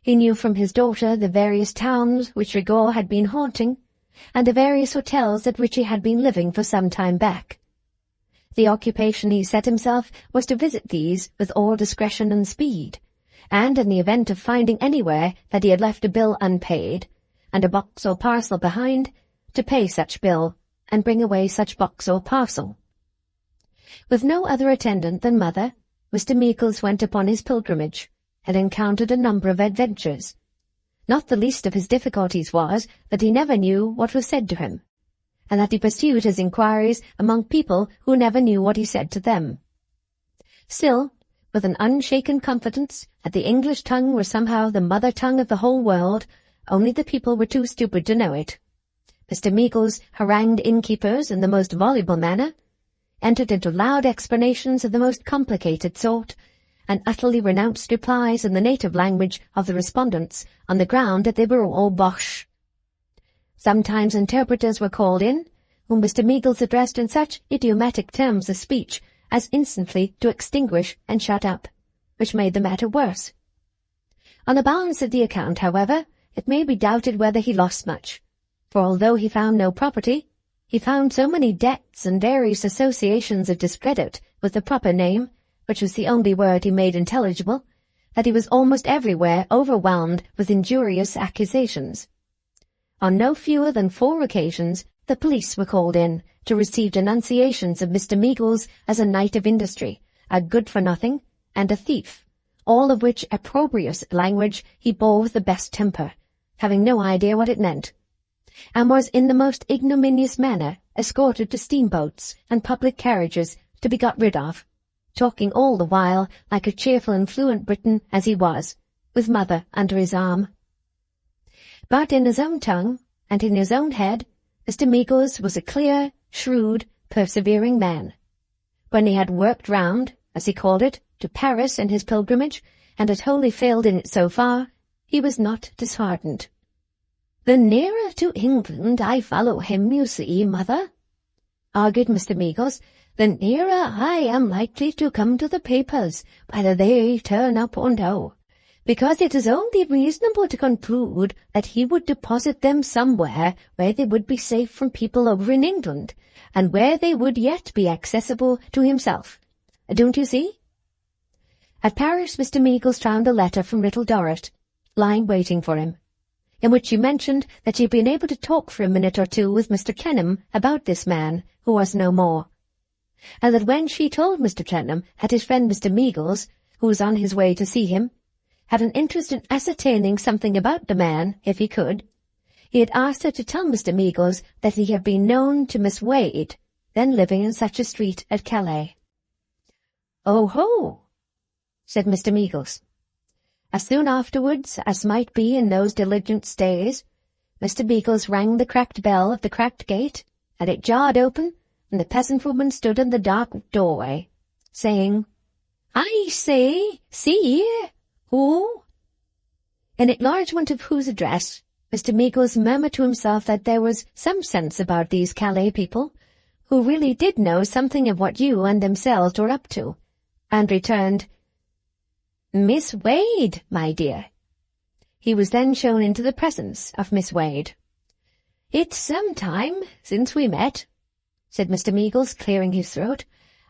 He knew from his daughter the various towns which Rigor had been haunting, and the various hotels at which he had been living for some time back. The occupation he set himself was to visit these with all discretion and speed, and in the event of finding anywhere that he had left a bill unpaid, and a box or parcel behind, to pay such bill, and bring away such box or parcel. With no other attendant than mother, Mr. Meagles went upon his pilgrimage, and encountered a number of adventures. Not the least of his difficulties was that he never knew what was said to him, and that he pursued his inquiries among people who never knew what he said to them. Still, with an unshaken confidence that the English tongue was somehow the mother tongue of the whole world, only the people were too stupid to know it, Mr. Meagles harangued innkeepers in the most voluble manner, entered into loud explanations of the most complicated sort, and utterly renounced replies in the native language of the respondents on the ground that they were all bosh. Sometimes interpreters were called in, whom Mr. Meagles addressed in such idiomatic terms of speech as instantly to extinguish and shut up, which made the matter worse. On the balance of the account, however, it may be doubted whether he lost much, for although he found no property, he found so many debts and various associations of discredit with the proper name, which was the only word he made intelligible, that he was almost everywhere overwhelmed with injurious accusations. On no fewer than 4 occasions the police were called in to receive denunciations of Mr. Meagles as a knight of industry, a good-for-nothing, and a thief, all of which opprobrious language he bore with the best temper, having no idea what it meant, and was in the most ignominious manner escorted to steamboats and public carriages to be got rid of, talking all the while like a cheerful and fluent Briton as he was, with mother under his arm. But in his own tongue, and in his own head, Mr. Meagles was a clear, shrewd, persevering man. When he had worked round, as he called it, to Paris in his pilgrimage, and had wholly failed in it so far, he was not disheartened. "The nearer to England I follow him, you see, mother," argued Mr. Meagles, "the nearer I am likely to come to the papers, whether they turn up or no, because it is only reasonable to conclude that he would deposit them somewhere where they would be safe from people over in England, and where they would yet be accessible to himself. Don't you see?" At Paris, Mr. Meagles found a letter from Little Dorrit, lying waiting for him, in which she mentioned that she had been able to talk for a minute or two with Mr. Clennam about this man, who was no more, and that when she told Mr. Clennam that his friend Mr. Meagles, who was on his way to see him, had an interest in ascertaining something about the man, if he could, he had asked her to tell Mr. Meagles that he had been known to Miss Wade, then living in such a street at Calais. "Oh-ho," said Mr. Meagles. As soon afterwards as might be in those diligent days, Mr. Meagles rang the cracked bell of the cracked gate, and it jarred open, and the peasant woman stood in the dark doorway, saying, "I say, see, who?" In acknowledgment of whose address, Mr. Meagles murmured to himself that there was some sense about these Calais people, who really did know something of what you and themselves were up to, and returned, "Miss Wade, my dear." He was then shown into the presence of Miss Wade. "It's some time since we met," said Mr. Meagles, clearing his throat.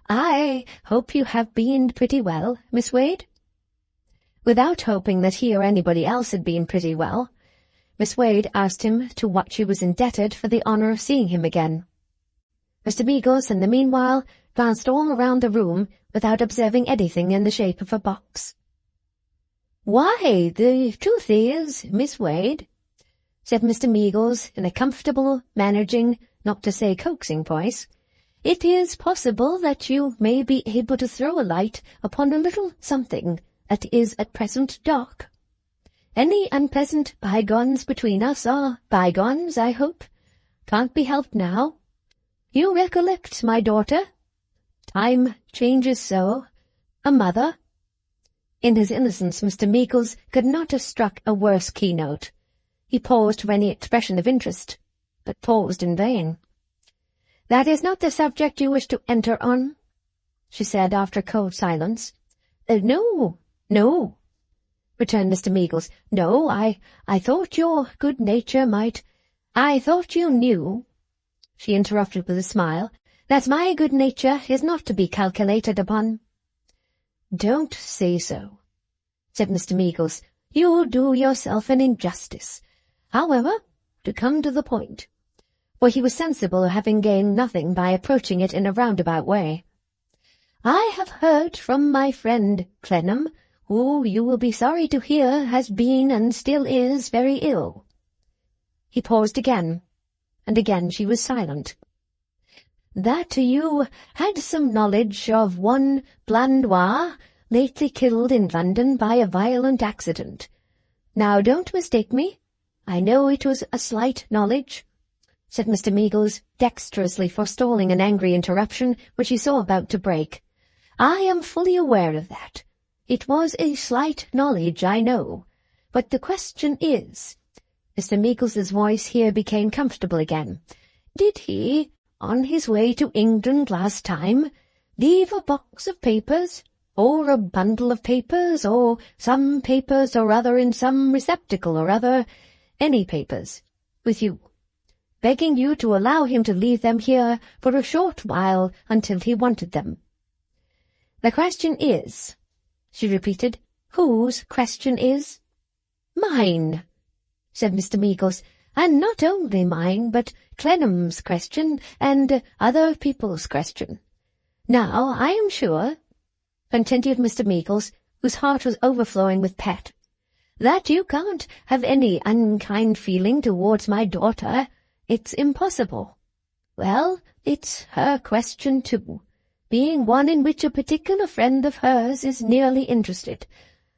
"I hope you have been pretty well, Miss Wade?" Without hoping that he or anybody else had been pretty well, Miss Wade asked him to what she was indebted for the honour of seeing him again. Mr. Meagles, in the meanwhile, glanced all around the room without observing anything in the shape of a box. "Why, the truth is, Miss Wade," said Mr. Meagles in a comfortable, managing, not to say coaxing voice, "it is possible that you may be able to throw a light upon a little something that is at present dark. Any unpleasant bygones between us are bygones, I hope. Can't be helped now. You recollect, my daughter? Time changes so. A mother." In his innocence, Mr. Meagles could not have struck a worse keynote. He paused for any expression of interest, but paused in vain. "That is not the subject you wish to enter on?" she said after a cold silence. No, returned Mr. Meagles. "No, I thought your good nature might— I thought you knew," she interrupted with a smile, "that my good nature is not to be calculated upon." "Don't say so," said Mr. Meagles. "You do yourself an injustice. However, to come to the point," for he was sensible of having gained nothing by approaching it in a roundabout way, "I have heard from my friend Clennam, who, you will be sorry to hear, has been and still is very ill." He paused again, and again she was silent. "That you had some knowledge of one Blandois, lately killed in London by a violent accident. Now don't mistake me. I know it was a slight knowledge," said Mr. Meagles, dexterously forestalling an angry interruption which he saw about to break. "I am fully aware of that. It was a slight knowledge, I know. But the question is—" Mr. Meagles's voice here became comfortable again. "Did he, on his way to England last time, leave a box of papers, or a bundle of papers, or some papers or other in some receptacle or other, any papers, with you, begging you to allow him to leave them here for a short while until he wanted them?" "The question is," she repeated, "whose question is?" "Mine," said Mr. Meagles, "and not only mine, but Clennam's question, and other people's question. Now, I am sure," continued Mr. Meagles, whose heart was overflowing with pet, "that you can't have any unkind feeling towards my daughter. It's impossible. Well, it's her question too, being one in which a particular friend of hers is nearly interested.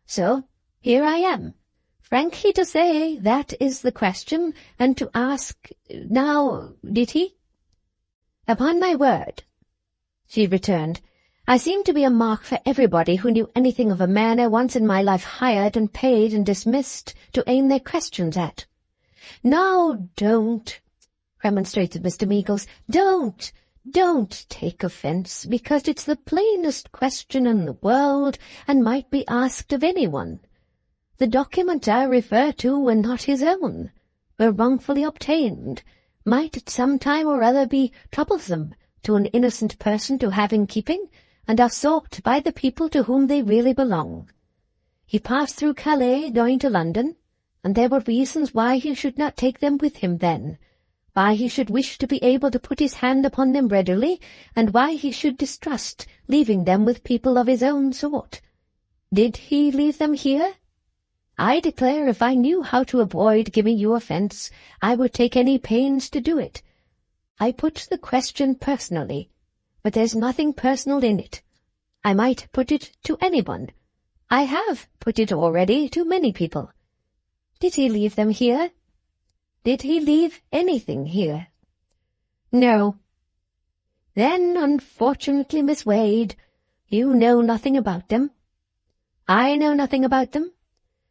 So, here I am, frankly to say that is the question, and to ask, now, did he?" "Upon my word," she returned, "I seem to be a mark for everybody who knew anything of a man I once in my life hired and paid and dismissed to aim their questions at." "Now, don't," remonstrated Mr. Meagles, Don't take offence, because it's the plainest question in the world, and might be asked of anyone. The documents I refer to were not his own, were wrongfully obtained, might at some time or other be troublesome to an innocent person to have in keeping, and are sought by the people to whom they really belong. He passed through Calais going to London, and there were reasons why he should not take them with him then, why he should wish to be able to put his hand upon them readily, and why he should distrust leaving them with people of his own sort. Did he leave them here? I declare if I knew how to avoid giving you offence, I would take any pains to do it. I put the question personally, but there's nothing personal in it. I might put it to anyone. I have put it already to many people. Did he leave them here? Did he leave anything here? No. Then, unfortunately, Miss Wade, you know nothing about them. I know nothing about them.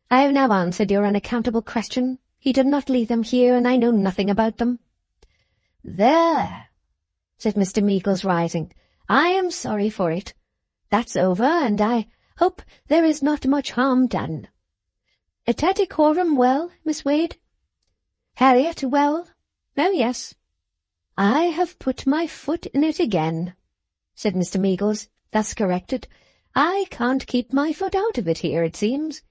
I have now answered your unaccountable question. He did not leave them here, and I know nothing about them. There, said Mr. Meagles, rising. I am sorry for it. That's over, and I hope there is not much harm done. Tattycoram well, Miss Wade? Harriet well? Oh, yes. I have put my foot in it again, said Mr. Meagles, thus corrected. I can't keep my foot out of it here, it seems.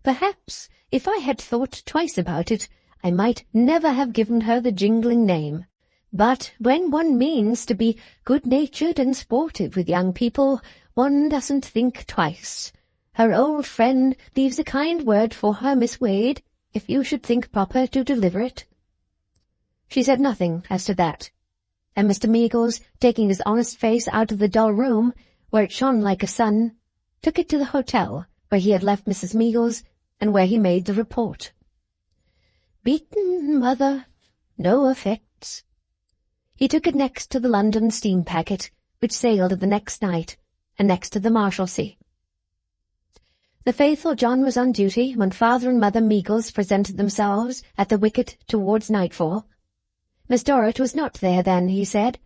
Perhaps, if I had thought twice about it, I might never have given her the jingling name. But when one means to be good-natured and sportive with young people, one doesn't think twice. Her old friend leaves a kind word for her, Miss Wade, if you should think proper to deliver it." She said nothing as to that, and Mr. Meagles, taking his honest face out of the dull room, where it shone like a sun, took it to the hotel where he had left Mrs. Meagles, and where he made the report. "Beaten, mother. No effects." He took it next to the London steam packet, which sailed the next night, and next to the Marshalsea. The faithful John was on duty when Father and Mother Meagles presented themselves at the wicket towards nightfall. Miss Dorrit was not there then, he said,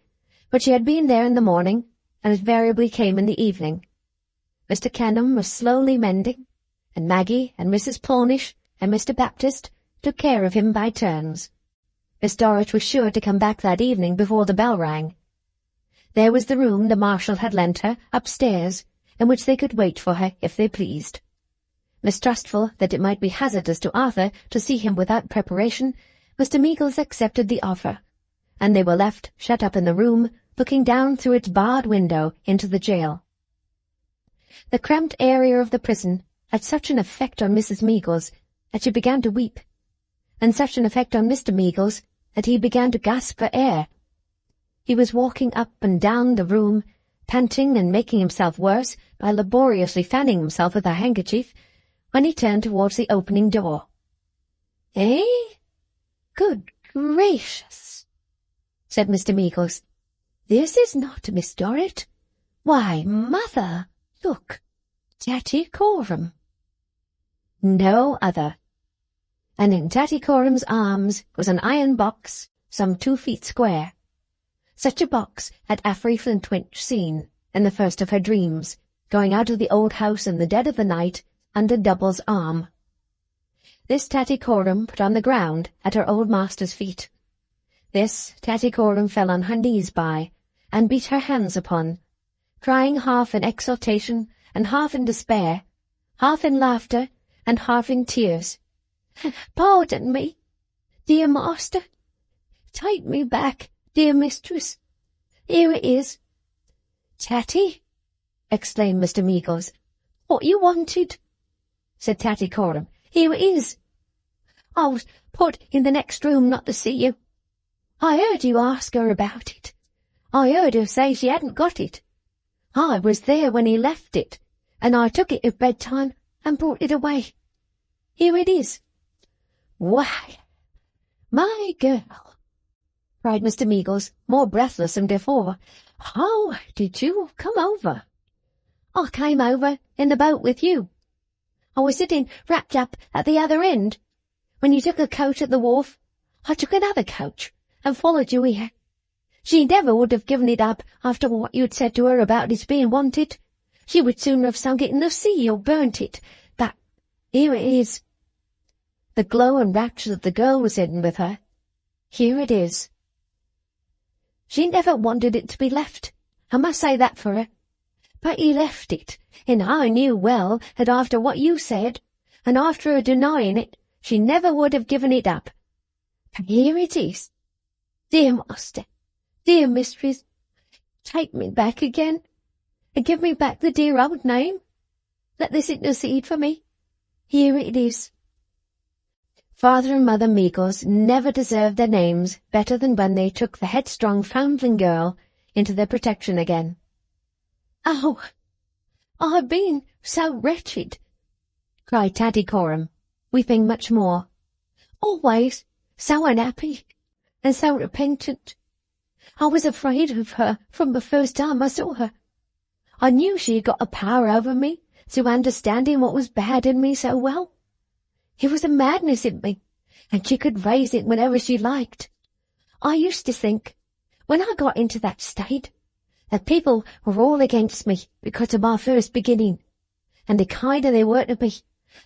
but she had been there in the morning, and invariably came in the evening. Mr. Clennam was slowly mending, and Maggie and Mrs. Plornish and Mr. Baptist took care of him by turns. Miss Dorrit was sure to come back that evening before the bell rang. There was the room the Marshal had lent her, upstairs, in which they could wait for her if they pleased. Mistrustful that it might be hazardous to Arthur to see him without preparation, Mr. Meagles accepted the offer, and they were left shut up in the room, looking down through its barred window into the jail. The cramped area of the prison had such an effect on Mrs. Meagles that she began to weep, and such an effect on Mr. Meagles that he began to gasp for air. He was walking up and down the room, panting and making himself worse by laboriously fanning himself with a handkerchief, when he turned towards the opening door. "Eh? Good gracious," said Mr. Meagles. "This is not Miss Dorrit. Why, mother, look, Tattycoram." No other. And in Tattycoram's arms was an iron box some 2 feet square. Such a box had Affery Flintwinch seen, in the first of her dreams, going out of the old house in the dead of the night, under Double's arm. This Tattycoram put on the ground at her old master's feet. This Tattycoram fell on her knees by, and beat her hands upon, crying half in exultation and half in despair, half in laughter and half in tears. "Pardon me, dear master. Take me back, dear mistress. Here it is." "Tatty," exclaimed Mr. Meagles. "What you wanted?" said Tattycoram. "Here it is. I was put in the next room not to see you. I heard you ask her about it. I heard her say she hadn't got it. I was there when he left it, and I took it at bedtime and brought it away. Here it is." "Why, my girl," cried Mr. Meagles, more breathless than before, "how did you come over?" "I came over in the boat with you. I was sitting wrapped up at the other end. When you took a coach at the wharf, I took another coach and followed you here. She never would have given it up after what you'd said to her about its being wanted. She would sooner have sunk it in the sea or burnt it. But here it is." The glow and rapture of the girl was in with her. "Here it is." She never wanted it to be left. I must say that for her. But he left it, and I knew well that after what you said, and after her denying it, she never would have given it up. But here it is. Dear master, dear mistress, take me back again, and give me back the dear old name. Let this intercede for me. Here it is. Father and Mother Meagles never deserved their names better than when they took the headstrong foundling girl into their protection again. "Oh, I've been so wretched," cried Tattycoram, weeping much more. "Always so unhappy and so repentant. I was afraid of her from the first time I saw her. I knew she had got a power over me through understanding what was bad in me so well. It was a madness in me, and she could raise it whenever she liked. I used to think, when I got into that state, that people were all against me because of my first beginning, and the kinder they were to me,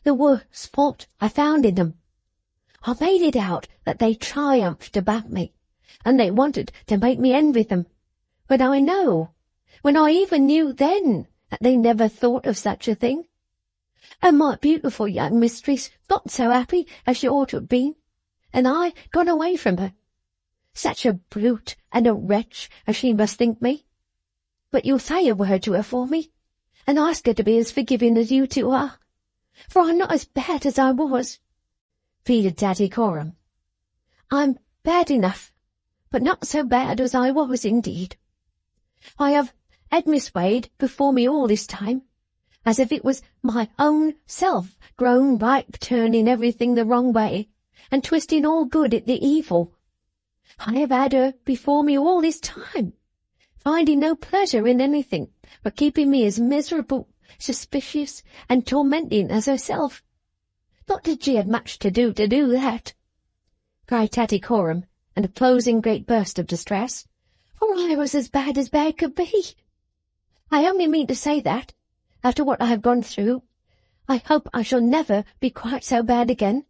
the worse fault I found in them. I made it out that they triumphed above me, and they wanted to make me envy them, but I know, when I even knew then, that they never thought of such a thing. And my beautiful young mistress got so happy as she ought to have been, and I gone away from her. Such a brute and a wretch as she must think me. But you'll say a word to her for me, and ask her to be as forgiving as you two are, for I'm not as bad as I was," pleaded Tattycoram. "I'm bad enough, but not so bad as I was indeed. I have had Miss Wade before me all this time, as if it was my own self grown ripe, turning everything the wrong way, and twisting all good at the evil. I have had her before me all this time, finding no pleasure in anything but keeping me as miserable, suspicious, and tormenting as herself. Not that she had much to do that," cried Tattycoram, in a closing great burst of distress, "for I was as bad could be. I only mean to say that, after what I have gone through, I hope I shall never be quite so bad again,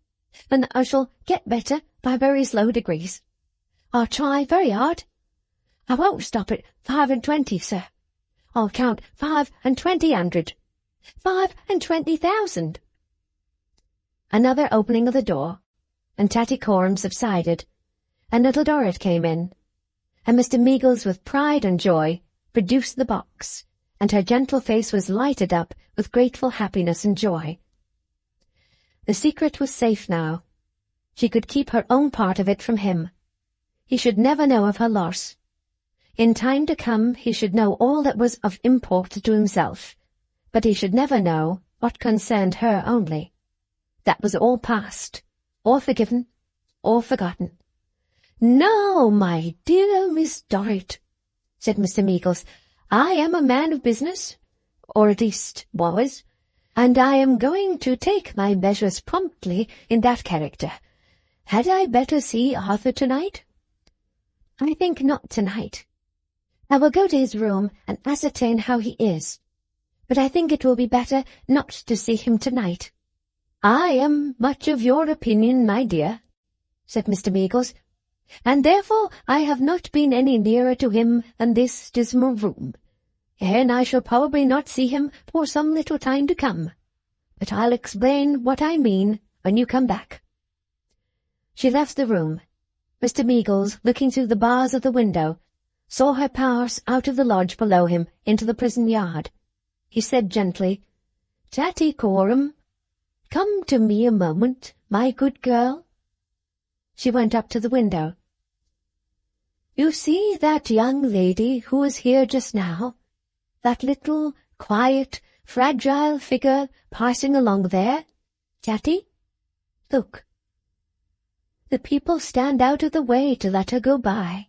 and that I shall get better by very slow degrees. I'll try very hard. I won't stop at 25, sir. I'll count 2500, 25,000. Another opening of the door, and Tattycoram subsided, and Little Dorrit came in, and Mr. Meagles, with pride and joy, produced the box, and her gentle face was lighted up with grateful happiness and joy. The secret was safe now. She could keep her own part of it from him. He should never know of her loss. In time to come he should know all that was of import to himself, but he should never know what concerned her only. That was all past, or forgiven, or forgotten. "Now, my dear Miss Dorrit," said Mr. Meagles, "I am a man of business, or at least was, and I am going to take my measures promptly in that character. Had I better see Arthur tonight?" "I think not tonight. I will go to his room and ascertain how he is, but I think it will be better not to see him tonight." "I am much of your opinion, my dear," said Mr. Meagles, "and therefore I have not been any nearer to him than this dismal room, and I shall probably not see him for some little time to come, but I'll explain what I mean when you come back." She left the room. Mr. Meagles, looking through the bars of the window, saw her pass out of the lodge below him into the prison yard. He said gently, "Tattycoram, come to me a moment, my good girl." She went up to the window. "You see that young lady who was here just now? That little, quiet, fragile figure passing along there, Tatty? Look. The people stand out of the way to let her go by.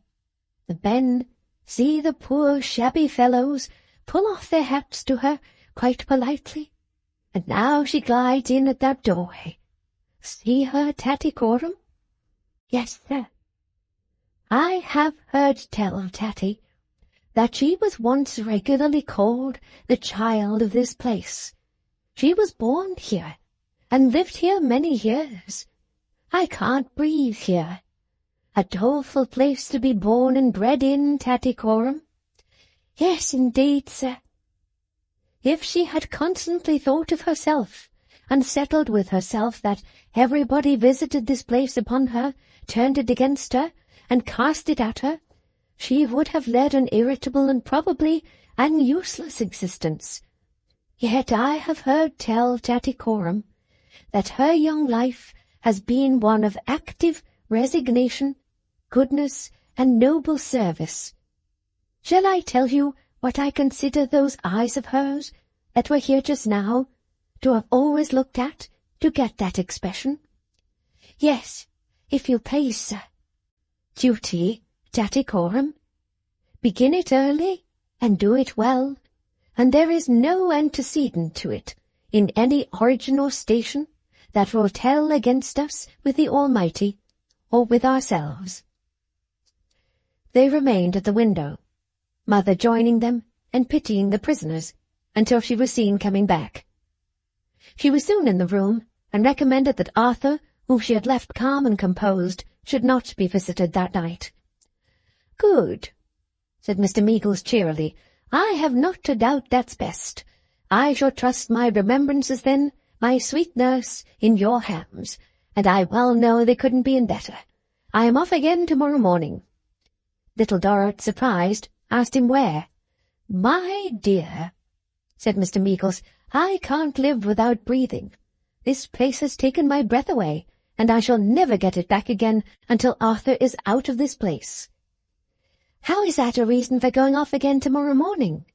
The men, see the poor shabby fellows, pull off their hats to her quite politely, and now she glides in at that doorway. See her, Tattycoram?" "Yes, sir." "I have heard tell of Tatty, that she was once regularly called the child of this place. She was born here, and lived here many years. I can't breathe here. A doleful place to be born and bred in, Tattycoram." "Yes, indeed, sir." "If she had constantly thought of herself, and settled with herself that everybody visited this place upon her, turned it against her, and cast it at her, she would have led an irritable and probably an useless existence. Yet I have heard tell, Tattycoram, that her young life has been one of active resignation, goodness, and noble service. Shall I tell you what I consider those eyes of hers, that were here just now, to have always looked at, to get that expression?" "Yes, if you please, sir." "Duty, Tattycoram. Begin it early, and do it well, and there is no antecedent to it, in any origin or station, that will tell against us with the Almighty, or with ourselves." They remained at the window, Mother joining them and pitying the prisoners, until she was seen coming back. She was soon in the room, and recommended that Arthur, whom she had left calm and composed, should not be visited that night. "Good," said Mr. Meagles cheerily. "I have not a doubt that's best. I shall trust my remembrances then, my sweet nurse, in your hands, and I well know they couldn't be in better. I am off again tomorrow morning." Little Dorrit, surprised, asked him where. "My dear," said Mr. Meagles, "I can't live without breathing. This place has taken my breath away, and I shall never get it back again until Arthur is out of this place." "How is that a reason for going off again tomorrow morning?"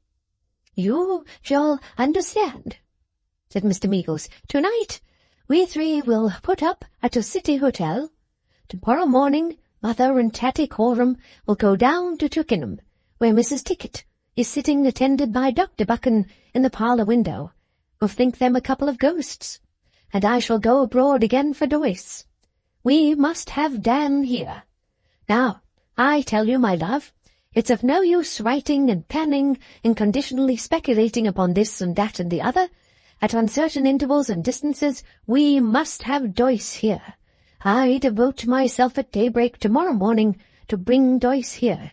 "You shall understand," said Mr. Meagles. "Tonight we three will put up at a city hotel. Tomorrow morning Mother and Tatty Coram will go down to Twickenham, where Mrs. Tickett is sitting attended by Dr. Buchan in the parlour window. We'll think them a couple of ghosts, and I shall go abroad again for Doyce. We must have Dan here. Now, I tell you, my love, it's of no use writing and planning and conditionally speculating upon this and that and the other. At uncertain intervals and distances, we must have Doyce here. I devote myself at daybreak tomorrow morning to bring Doyce here.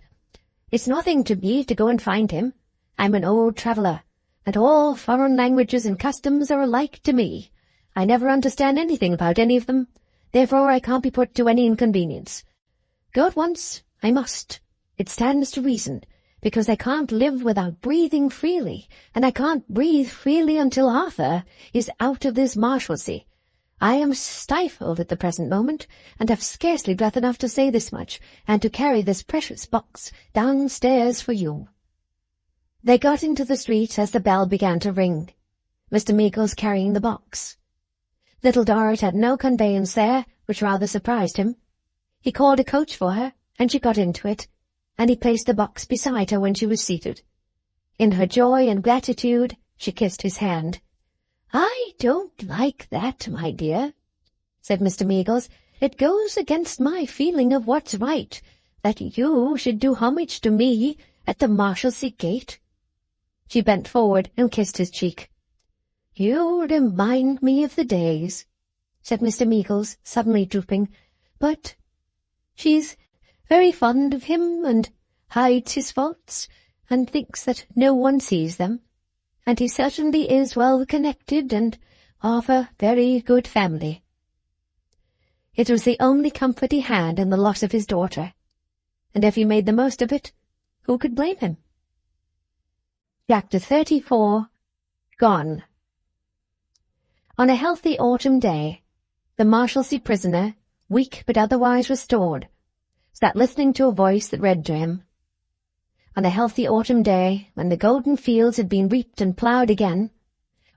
It's nothing to me to go and find him. I'm an old traveller, and all foreign languages and customs are alike to me. I never understand anything about any of them, therefore I can't be put to any inconvenience. Go at once, I must. It stands to reason, because I can't live without breathing freely, and I can't breathe freely until Arthur is out of this Marshalsea. I am stifled at the present moment, and have scarcely breath enough to say this much, and to carry this precious box downstairs for you." They got into the street as the bell began to ring, Mr. Meagles carrying the box. Little Dorrit had no conveyance there, which rather surprised him. He called a coach for her, and she got into it, and he placed the box beside her when she was seated. In her joy and gratitude, she kissed his hand. "I don't like that, my dear," said Mr. Meagles. "It goes against my feeling of what's right, that you should do homage to me at the Marshalsea gate." She bent forward and kissed his cheek. "You remind me of the days," said Mr. Meagles, suddenly drooping. "But she's very fond of him, and hides his faults, and thinks that no one sees them. And he certainly is well connected, and of a very good family." It was the only comfort he had in the loss of his daughter, and if he made the most of it, who could blame him? Chapter 34. Gone. On a healthy autumn day, the Marshalsea prisoner, weak but otherwise restored, sat listening to a voice that read to him. On a healthy autumn day, when the golden fields had been reaped and ploughed again,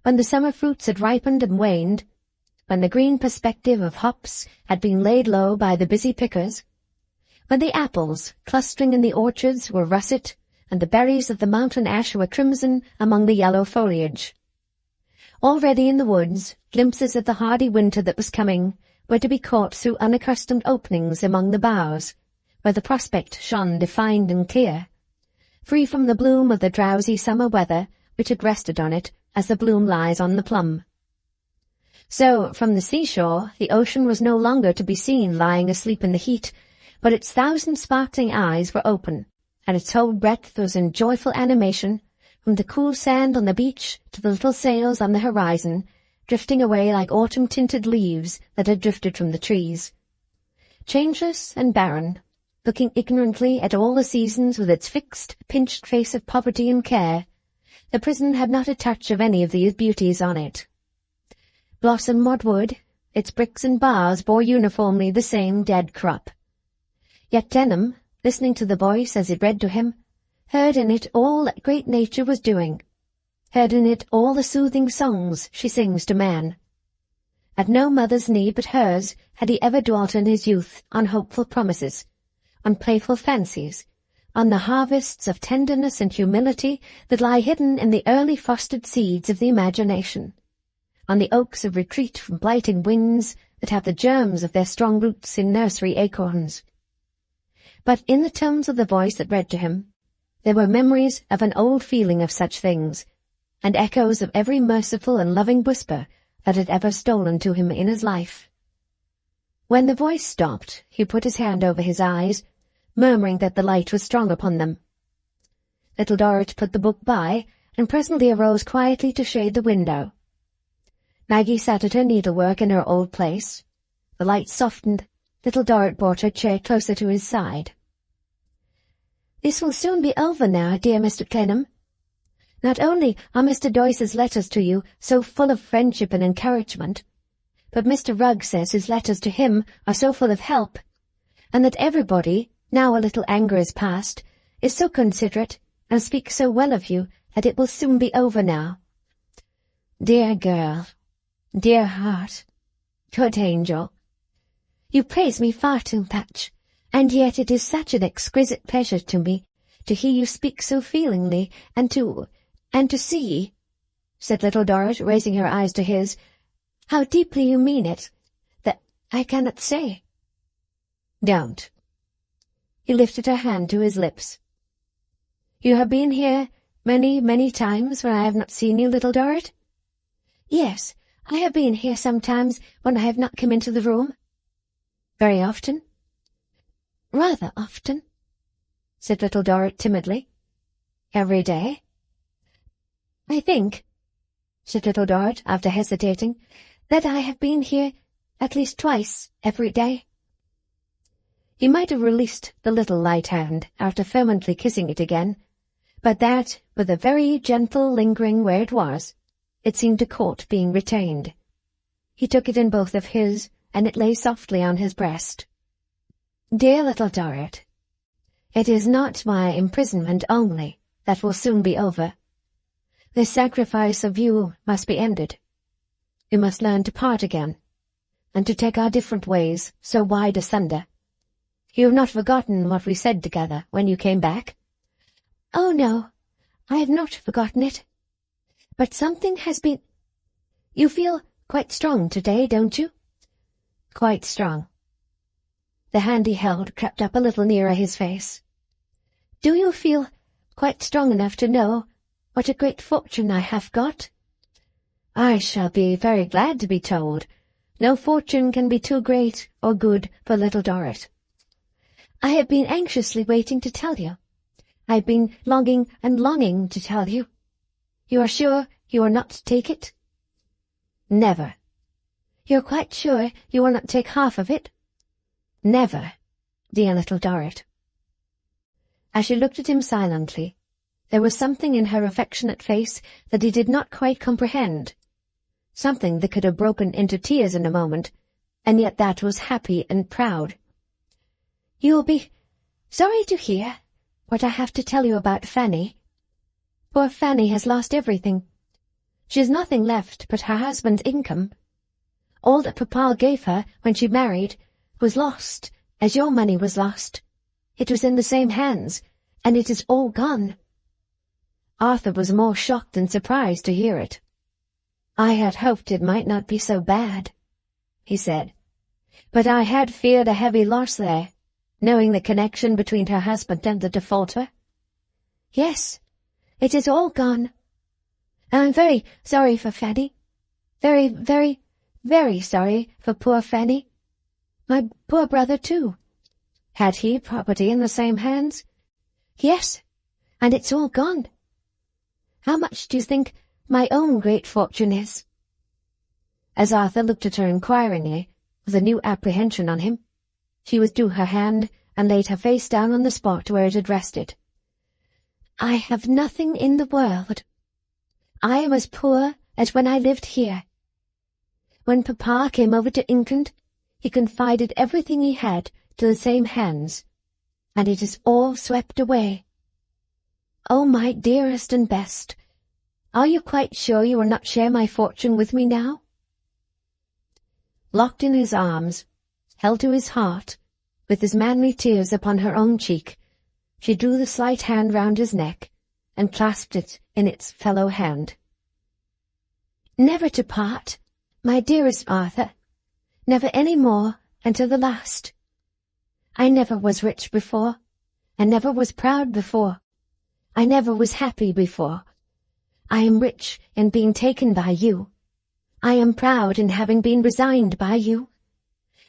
when the summer fruits had ripened and waned, when the green perspective of hops had been laid low by the busy pickers, when the apples, clustering in the orchards, were russet, and the berries of the mountain ash were crimson among the yellow foliage. Already in the woods, glimpses of the hardy winter that was coming were to be caught through unaccustomed openings among the boughs, where the prospect shone defined and clear, free from the bloom of the drowsy summer weather which had rested on it as the bloom lies on the plum. So, from the seashore, the ocean was no longer to be seen lying asleep in the heat, but its thousand sparkling eyes were open, and its whole breadth was in joyful animation, from the cool sand on the beach to the little sails on the horizon, drifting away like autumn-tinted leaves that had drifted from the trees. Changeless and barren, looking ignorantly at all the seasons with its fixed, pinched face of poverty and care, the prison had not a touch of any of these beauties on it. Blossom what would, its bricks and bars bore uniformly the same dead crop. Yet Denham, listening to the voice as it read to him, heard in it all that great nature was doing, heard in it all the soothing songs she sings to man. At no mother's knee but hers had he ever dwelt in his youth on hopeful promises, on playful fancies, on the harvests of tenderness and humility that lie hidden in the early fostered seeds of the imagination, on the oaks of retreat from blighting winds that have the germs of their strong roots in nursery acorns. But in the tones of the voice that read to him, there were memories of an old feeling of such things, and echoes of every merciful and loving whisper that had ever stolen to him in his life. When the voice stopped, he put his hand over his eyes, murmuring that the light was strong upon them. Little Dorrit put the book by, and presently arose quietly to shade the window. Maggie sat at her needlework in her old place. The light softened. Little Dorrit brought her chair closer to his side. "This will soon be over now, dear Mr. Clennam. Not only are Mr. Doyce's letters to you so full of friendship and encouragement, but Mr. Rugg says his letters to him are so full of help, and that everybody, now a little anger is past, is so considerate and speaks so well of you that it will soon be over now. Dear girl, dear heart, good angel, you praise me far too much, and yet it is such an exquisite pleasure to me to hear you speak so feelingly, and to see," said Little Dorrit, raising her eyes to his, "how deeply you mean it, that I cannot say." "Don't." He lifted her hand to his lips. "You have been here many, many times when I have not seen you, Little Dorrit?" "Yes, I have been here sometimes when I have not come into the room." "Very often?" "Rather often," said Little Dorrit timidly. "Every day?" "I think," said Little Dorrit, after hesitating, "that I have been here at least twice every day." He might have released the little light hand after fervently kissing it again, but that, with a very gentle lingering where it was, it seemed to court being retained. He took it in both of his, and it lay softly on his breast. "Dear Little Dorrit, it is not my imprisonment only that will soon be over. The sacrifice of you must be ended. We must learn to part again, and to take our different ways so wide asunder. You have not forgotten what we said together when you came back?" "Oh, no, I have not forgotten it. But something has been— You feel quite strong today, don't you?" "Quite strong." The hand he held crept up a little nearer his face. "Do you feel quite strong enough to know what a great fortune I have got?" "I shall be very glad to be told. No fortune can be too great or good for Little Dorrit." "I have been anxiously waiting to tell you. I have been longing and longing to tell you. You are sure you will not take it?" "Never." "You're quite sure you will not take half of it?" "Never, dear Little Dorrit." As she looked at him silently, there was something in her affectionate face that he did not quite comprehend, something that could have broken into tears in a moment, and yet that was happy and proud. "You will be sorry to hear what I have to tell you about Fanny. Poor Fanny has lost everything. She has nothing left but her husband's income. All that Papa gave her when she married was lost, as your money was lost. It was in the same hands, and it is all gone." Arthur was more shocked than surprised to hear it. "I had hoped it might not be so bad," he said, "but I had feared a heavy loss there, knowing the connection between her husband and the defaulter." "Yes, it is all gone. And I'm very sorry for Fanny. Very, very, very sorry for poor Fanny. My poor brother, too." "Had he property in the same hands?" "Yes, and it's all gone. How much do you think my own great fortune is?" As Arthur looked at her inquiringly, with a new apprehension on him, she withdrew her hand and laid her face down on the spot where it had rested. "I have nothing in the world. I am as poor as when I lived here. When Papa came over to England, he confided everything he had to the same hands, and it is all swept away. Oh, my dearest and best, are you quite sure you will not share my fortune with me now?" Locked in his arms, held to his heart, with his manly tears upon her own cheek, she drew the slight hand round his neck, and clasped it in its fellow hand. "Never to part, my dearest Arthur, never any more until the last. I never was rich before, I never was proud before, I never was happy before. I am rich in being taken by you. I am proud in having been resigned by you.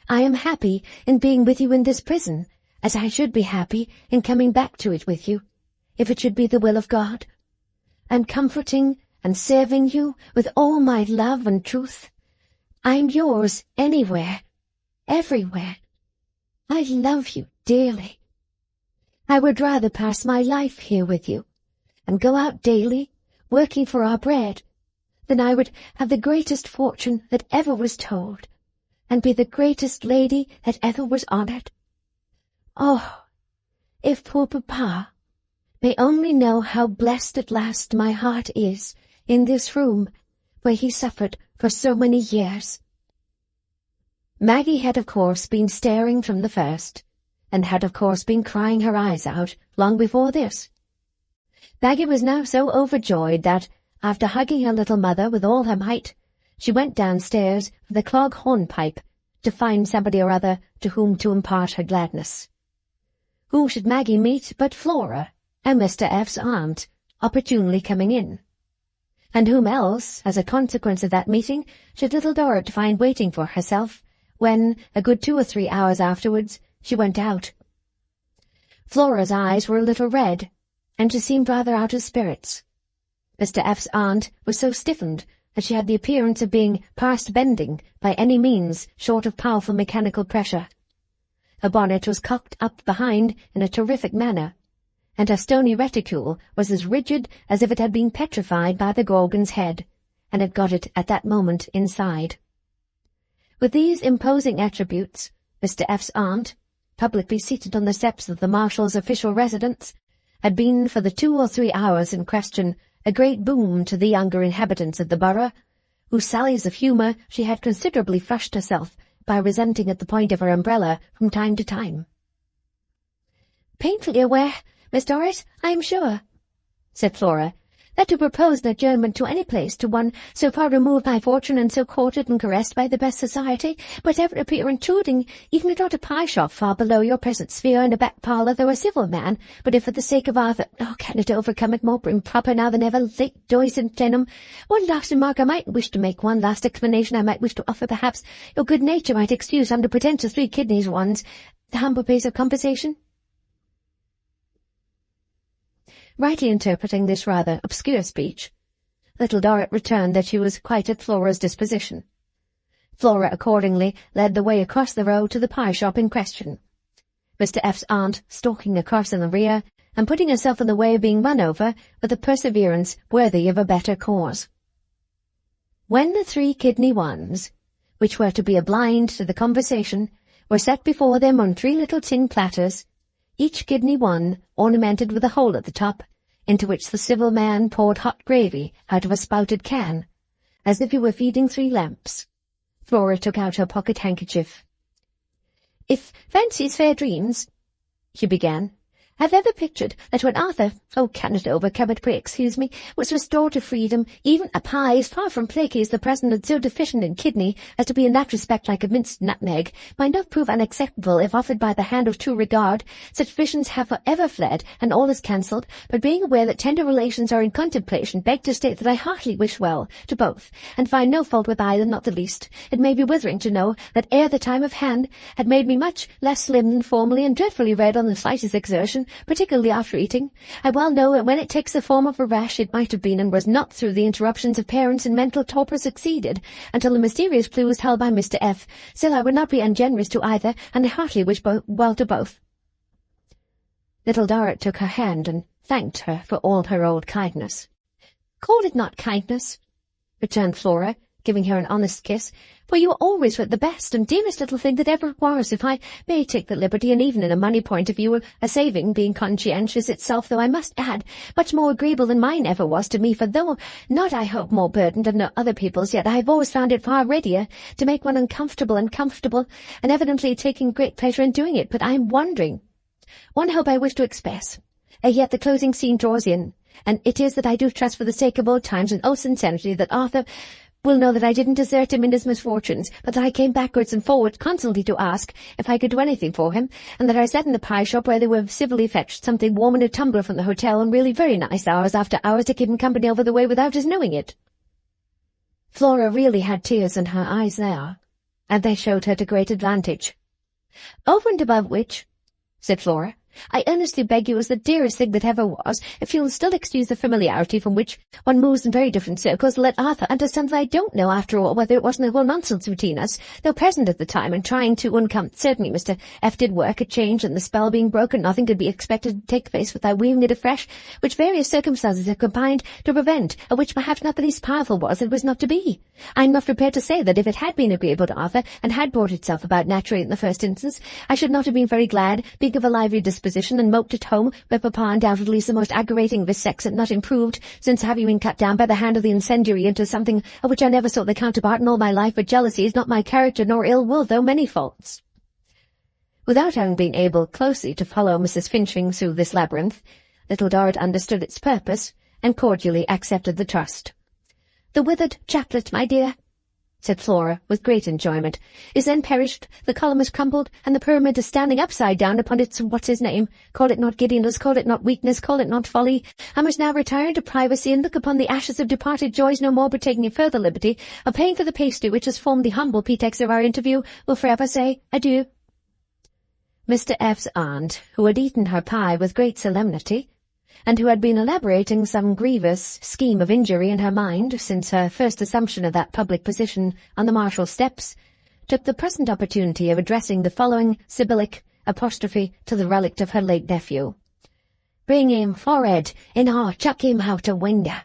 I am happy in being with you in this prison, as I should be happy in coming back to it with you, if it should be the will of God, and comforting and serving you with all my love and truth. I am yours anywhere, everywhere. I love you dearly. I would rather pass my life here with you, and go out daily, working for our bread, than I would have the greatest fortune that ever was told, and be the greatest lady that ever was honoured. Oh, if poor Papa may only know how blessed at last my heart is in this room where he suffered for so many years." Maggie had of course been staring from the first, and had of course been crying her eyes out long before this. Maggie was now so overjoyed that, after hugging her little mother with all her might, she went downstairs for the clog hornpipe to find somebody or other to whom to impart her gladness. Who should Maggie meet but Flora, and Mr. F.'s aunt, opportunely coming in? And whom else, as a consequence of that meeting, should little Dorrit find waiting for herself, when, a good 2 or 3 hours afterwards, she went out? Flora's eyes were a little red, and she seemed rather out of spirits. Mr. F.'s aunt was so stiffened that she had the appearance of being past bending by any means short of powerful mechanical pressure. Her bonnet was cocked up behind in a terrific manner, and her stony reticule was as rigid as if it had been petrified by the Gorgon's head, and had got it at that moment inside. With these imposing attributes, Mr. F.'s aunt, publicly seated on the steps of the Marshal's official residence, had been for the 2 or 3 hours in question a great boom to the younger inhabitants of the borough, whose sallies of humour she had considerably flushed herself by resenting at the point of her umbrella from time to time. "Painfully aware, Miss Dorrit, I am sure," said Flora, "that to propose an adjournment to any place to one so far removed by fortune and so courted and caressed by the best society, would ever appear intruding, even at a pie shop far below your present sphere in a back parlour, though a civil man, but if for the sake of Arthur, can it overcome it more improper now than ever, late Joyce and Clennam? One last remark I might wish to make, one last explanation I might wish to offer, perhaps your good nature might excuse under pretence of 3 kidneys one's the humble piece of compensation." Rightly interpreting this rather obscure speech, little Dorrit returned that she was quite at Flora's disposition. Flora accordingly led the way across the road to the pie shop in question, Mr. F.'s aunt stalking across in the rear, and putting herself in the way of being run over with a perseverance worthy of a better cause. When the 3 kidney ones, which were to be a blind to the conversation, were set before them on 3 little tin platters, each kidney one ornamented with a hole at the top, into which the civil man poured hot gravy out of a spouted can, as if he were feeding 3 lamps, Flora took out her pocket handkerchief. "If fancy's fair dreams," she began, "have ever pictured that when Arthur, can it overcome it, pray excuse me, was restored to freedom, even a pie as far from flaky as the present and so deficient in kidney as to be in that respect like a minced nutmeg, might not prove unacceptable if offered by the hand of true regard, such visions have for ever fled, and all is cancelled, but being aware that tender relations are in contemplation, beg to state that I heartily wish well to both, and find no fault with either, not the least. It may be withering to know that ere the time of hand had made me much less slim than formerly, and dreadfully red on the slightest exertion, particularly after eating. I well know that when it takes the form of a rash it might have been, and was not through the interruptions of parents and mental torpor succeeded, until the mysterious clue was held by Mr. F. Still I would not be ungenerous to either, and I heartily wish well to both." Little Dorrit took her hand and thanked her for all her old kindness. "Call it not kindness," returned Flora, giving her an honest kiss, "for you always were the best and dearest little thing that ever was, if I may take the liberty, and even in a money point of view, a saving, being conscientious itself, though I must add, much more agreeable than mine ever was to me, for though not, I hope, more burdened than other people's, yet I have always found it far readier to make one uncomfortable and comfortable, and evidently taking great pleasure in doing it. But I am wondering. One hope I wish to express, yet the closing scene draws in, and it is that I do trust for the sake of old times and old sincerity that Arthur will know that I didn't desert him in his misfortunes, but that I came backwards and forwards constantly to ask if I could do anything for him, and that I sat in the pie shop where they were civilly fetched something warm in a tumbler from the hotel, and really very nice hours after hours to keep him company over the way without his knowing it." Flora really had tears in her eyes there, and they showed her to great advantage. "Over and above which," said Flora, I earnestly beg you as the dearest thing that ever was, if you'll still excuse the familiarity from which one moves in very different circles, let Arthur understand that I don't know, after all, whether it wasn't a whole nonsense between us, though present at the time and trying to uncome. Certainly Mr. F. did work a change, and the spell being broken, nothing could be expected to take place without weaving it afresh, which various circumstances have combined to prevent, of which perhaps not the least powerful was that it was not to be. I am not prepared to say that if it had been agreeable to Arthur, and had brought itself about naturally in the first instance, I should not have been very glad, being of a lively disposition, and moped at home, where papa undoubtedly is the most aggravating of his sex, and not improved, since having been cut down by the hand of the incendiary into something of which I never saw the counterpart in all my life. But jealousy is not my character, nor ill will, though many faults. Without having been able closely to follow Mrs. Finching through this labyrinth, little Dorrit understood its purpose, and cordially accepted the trust. "The withered chaplet, my dear," said Flora, with great enjoyment, "is then perished, the column is crumbled, and the pyramid is standing upside down upon its what's-his-name. Call it not giddiness, call it not weakness, call it not folly. I must now retire into privacy, and look upon the ashes of departed joys no more, but taking a further liberty of paying for the pastry which has formed the humble pretext of our interview, will forever say adieu." Mr. F.'s aunt, who had eaten her pie with great solemnity, and who had been elaborating some grievous scheme of injury in her mind since her first assumption of that public position on the Marshal steps, took the present opportunity of addressing the following sibyllic apostrophe to the relict of her late nephew. "Bring him for'ard, and I'll chuck him out a window."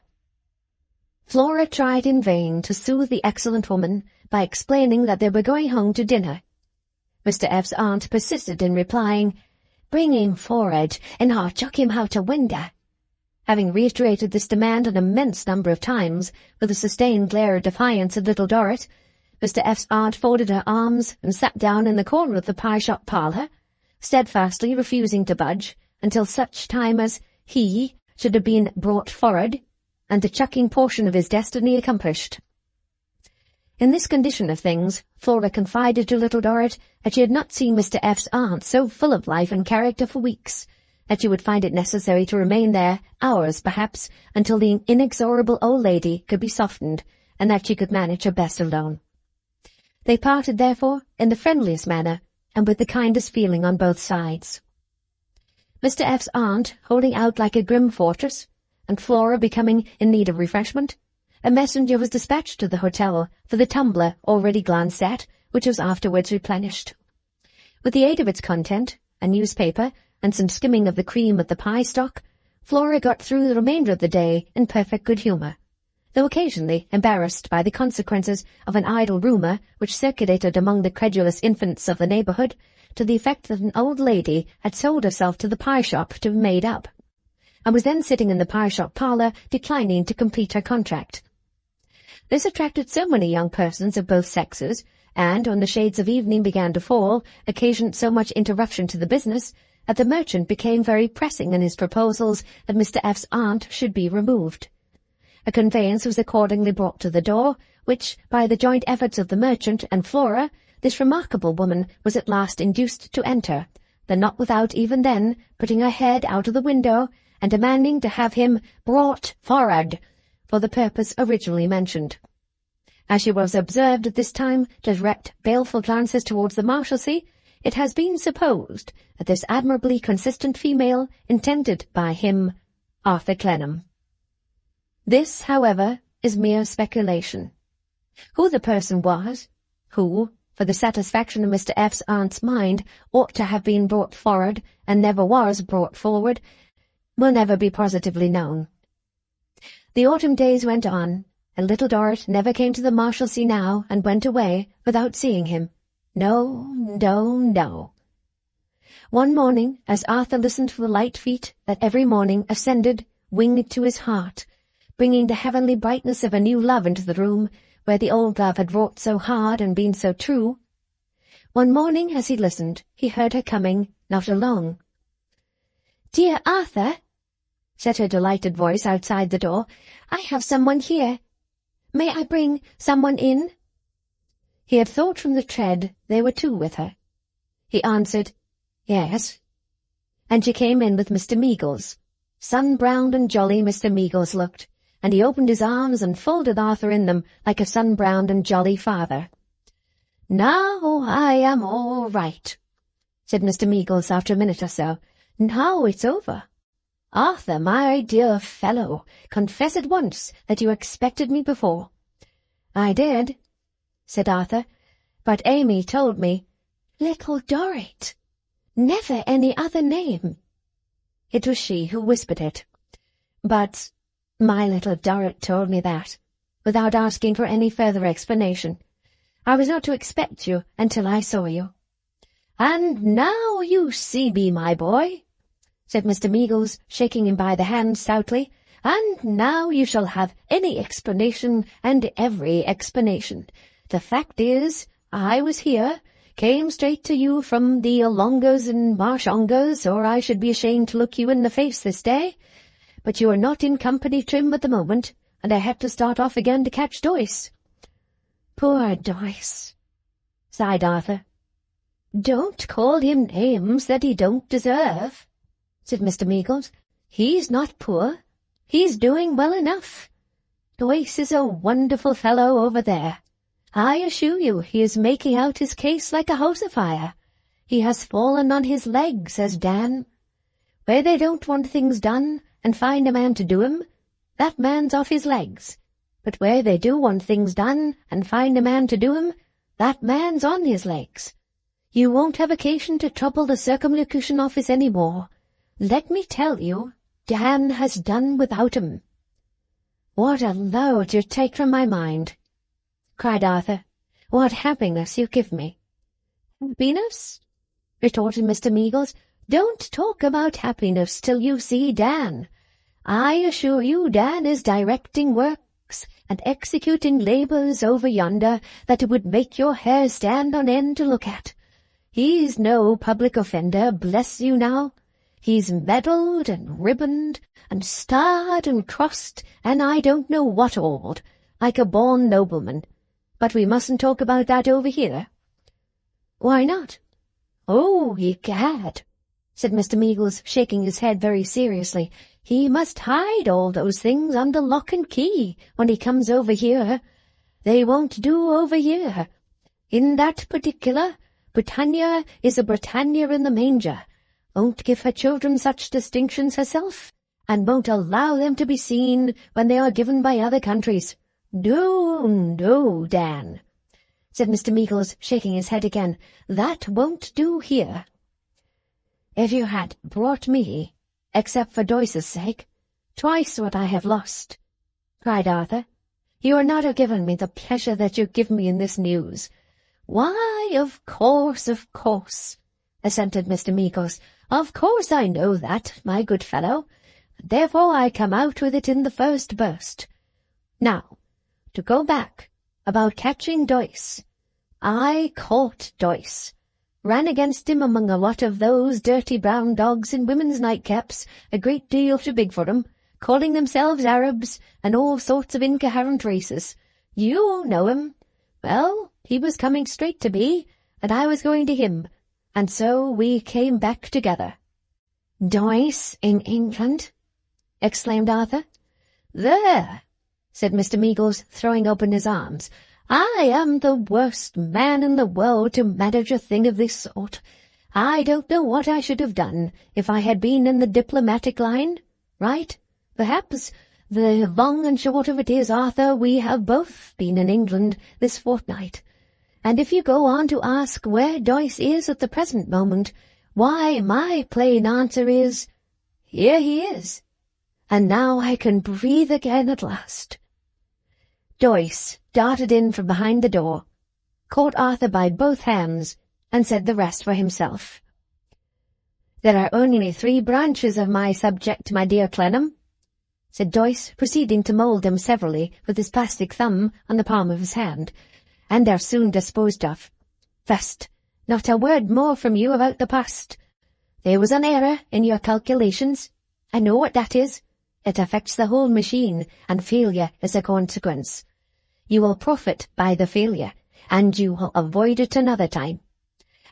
Flora tried in vain to soothe the excellent woman by explaining that they were going home to dinner. Mr. F.'s aunt persisted in replying, "Bring him for'ard, and I'll chuck him out a window." Having reiterated this demand an immense number of times, with a sustained glare of defiance at little Dorrit, Mr. F.'s aunt folded her arms and sat down in the corner of the pie-shop parlour, steadfastly refusing to budge until such time as he should have been brought forward, and the chucking portion of his destiny accomplished. In this condition of things, Flora confided to little Dorrit that she had not seen Mr. F.'s aunt so full of life and character for weeks, that she would find it necessary to remain there hours, perhaps, until the inexorable old lady could be softened, and that she could manage her best alone. They parted, therefore, in the friendliest manner, and with the kindest feeling on both sides. Mr. F.'s aunt holding out like a grim fortress, and Flora becoming in need of refreshment, a messenger was dispatched to the hotel for the tumbler already glanced at, which was afterwards replenished. With the aid of its content, a newspaper, and some skimming of the cream of the pie-stock, Flora got through the remainder of the day in perfect good humour, though occasionally embarrassed by the consequences of an idle rumour which circulated among the credulous infants of the neighbourhood, to the effect that an old lady had sold herself to the pie-shop to be made up, and was then sitting in the pie-shop parlour declining to complete her contract. This attracted so many young persons of both sexes, and, when the shades of evening began to fall, occasioned so much interruption to the business, that the merchant became very pressing in his proposals that Mr. F.'s aunt should be removed. A conveyance was accordingly brought to the door, which, by the joint efforts of the merchant and Flora, this remarkable woman was at last induced to enter, though not without even then putting her head out of the window, and demanding to have him brought forward, for the purpose originally mentioned. As she was observed at this time to direct baleful glances towards the Marshalsea, it has been supposed that this admirably consistent female intended by him Arthur Clennam. This, however, is mere speculation. Who the person was, who, for the satisfaction of Mr. F.'s aunt's mind, ought to have been brought forward and never was brought forward, will never be positively known. The autumn days went on, and little Dorrit never came to the Marshalsea now, and went away without seeing him. No, no, no. One morning, as Arthur listened for the light feet that every morning ascended, winged to his heart, bringing the heavenly brightness of a new love into the room, where the old love had wrought so hard and been so true, one morning, as he listened, he heard her coming, not alone. "Dear Arthur," said her delighted voice outside the door, "I have someone here. May I bring someone in?" He had thought from the tread there were two with her. He answered, "Yes," and she came in with Mr. Meagles. Sun-browned and jolly Mr. Meagles looked, and he opened his arms and folded Arthur in them like a sun-browned and jolly father. "Now I am all right," said Mr. Meagles after a minute or so. Now it's over. Arthur, my dear fellow, confess at once that you expected me before." "I did," said Arthur, "but Amy told me—" "Little Dorrit. Never any other name." It was she who whispered it. "But my little Dorrit told me that, without asking for any further explanation. I was not to expect you until I saw you." "And now you see me, my boy," said Mr. Meagles, shaking him by the hand stoutly, "and now you shall have any explanation and every explanation. The fact is, I was here, came straight to you from the Alongers and Marshongers, or I should be ashamed to look you in the face this day. But you are not in company trim at the moment, and I had to start off again to catch Doyce." "Poor Doyce," sighed Arthur. "Don't call him names that he don't deserve," said Mr. Meagles. "He's not poor. He's doing well enough. Doyce is a wonderful fellow over there. I assure you he is making out his case like a house afire. He has fallen on his legs, as Dan. Where they don't want things done and find a man to do 'em, that man's off his legs. But where they do want things done and find a man to do 'em, that man's on his legs. You won't have occasion to trouble the Circumlocution Office any more. Let me tell you, Dan has done without 'em." "What a load you take from my mind," cried Arthur. "What happiness you give me." "Happiness?" retorted Mr. Meagles. "Don't talk about happiness till you see Dan. I assure you Dan is directing works and executing labours over yonder that it would make your hair stand on end to look at. He's no public offender, bless you now. He's medalled and ribboned and starred and crossed, and I don't know what all, like a born nobleman. But we mustn't talk about that over here." "Why not?" "Oh, egad," said Mr. Meagles, shaking his head very seriously. "He must hide all those things under lock and key when he comes over here. They won't do over here. In that particular, Britannia is a Britannia in the manger, won't give her children such distinctions herself, and won't allow them to be seen when they are given by other countries. No, Dan," said Mr. Meagles, shaking his head again. "That won't do here." "If you had brought me, except for Doyce's sake, twice what I have lost," cried Arthur, "you would not have given me the pleasure that you give me in this news." "Why, of course, assented Mr. Meagles. "Of course I know that, my good fellow. Therefore I come out with it in the first burst. Now, to go back, about catching Doyce. I caught Doyce. Ran against him among a lot of those dirty brown dogs in women's nightcaps, a great deal too big for 'em, calling themselves Arabs, and all sorts of incoherent races. You all know 'em. Well, he was coming straight to me, and I was going to him, and so we came back together." "Doyce in England?" exclaimed Arthur. "There," said Mr. Meagles, throwing open his arms. "I am the worst man in the world to manage a thing of this sort. I don't know what I should have done if I had been in the diplomatic line. Right? Perhaps. The long and short of it is, Arthur, we have both been in England this fortnight. And if you go on to ask where Doyce is at the present moment, why, my plain answer is, here he is. And now I can breathe again at last." Doyce darted in from behind the door, caught Arthur by both hands, and said the rest for himself. "There are only 3 branches of my subject, my dear Clennam," said Doyce, proceeding to mould them severally with his plastic thumb on the palm of his hand, "and they're soon disposed of. First, not a word more from you about the past. There was an error in your calculations. I know what that is. It affects the whole machine, and failure is a consequence. You will profit by the failure, and you will avoid it another time.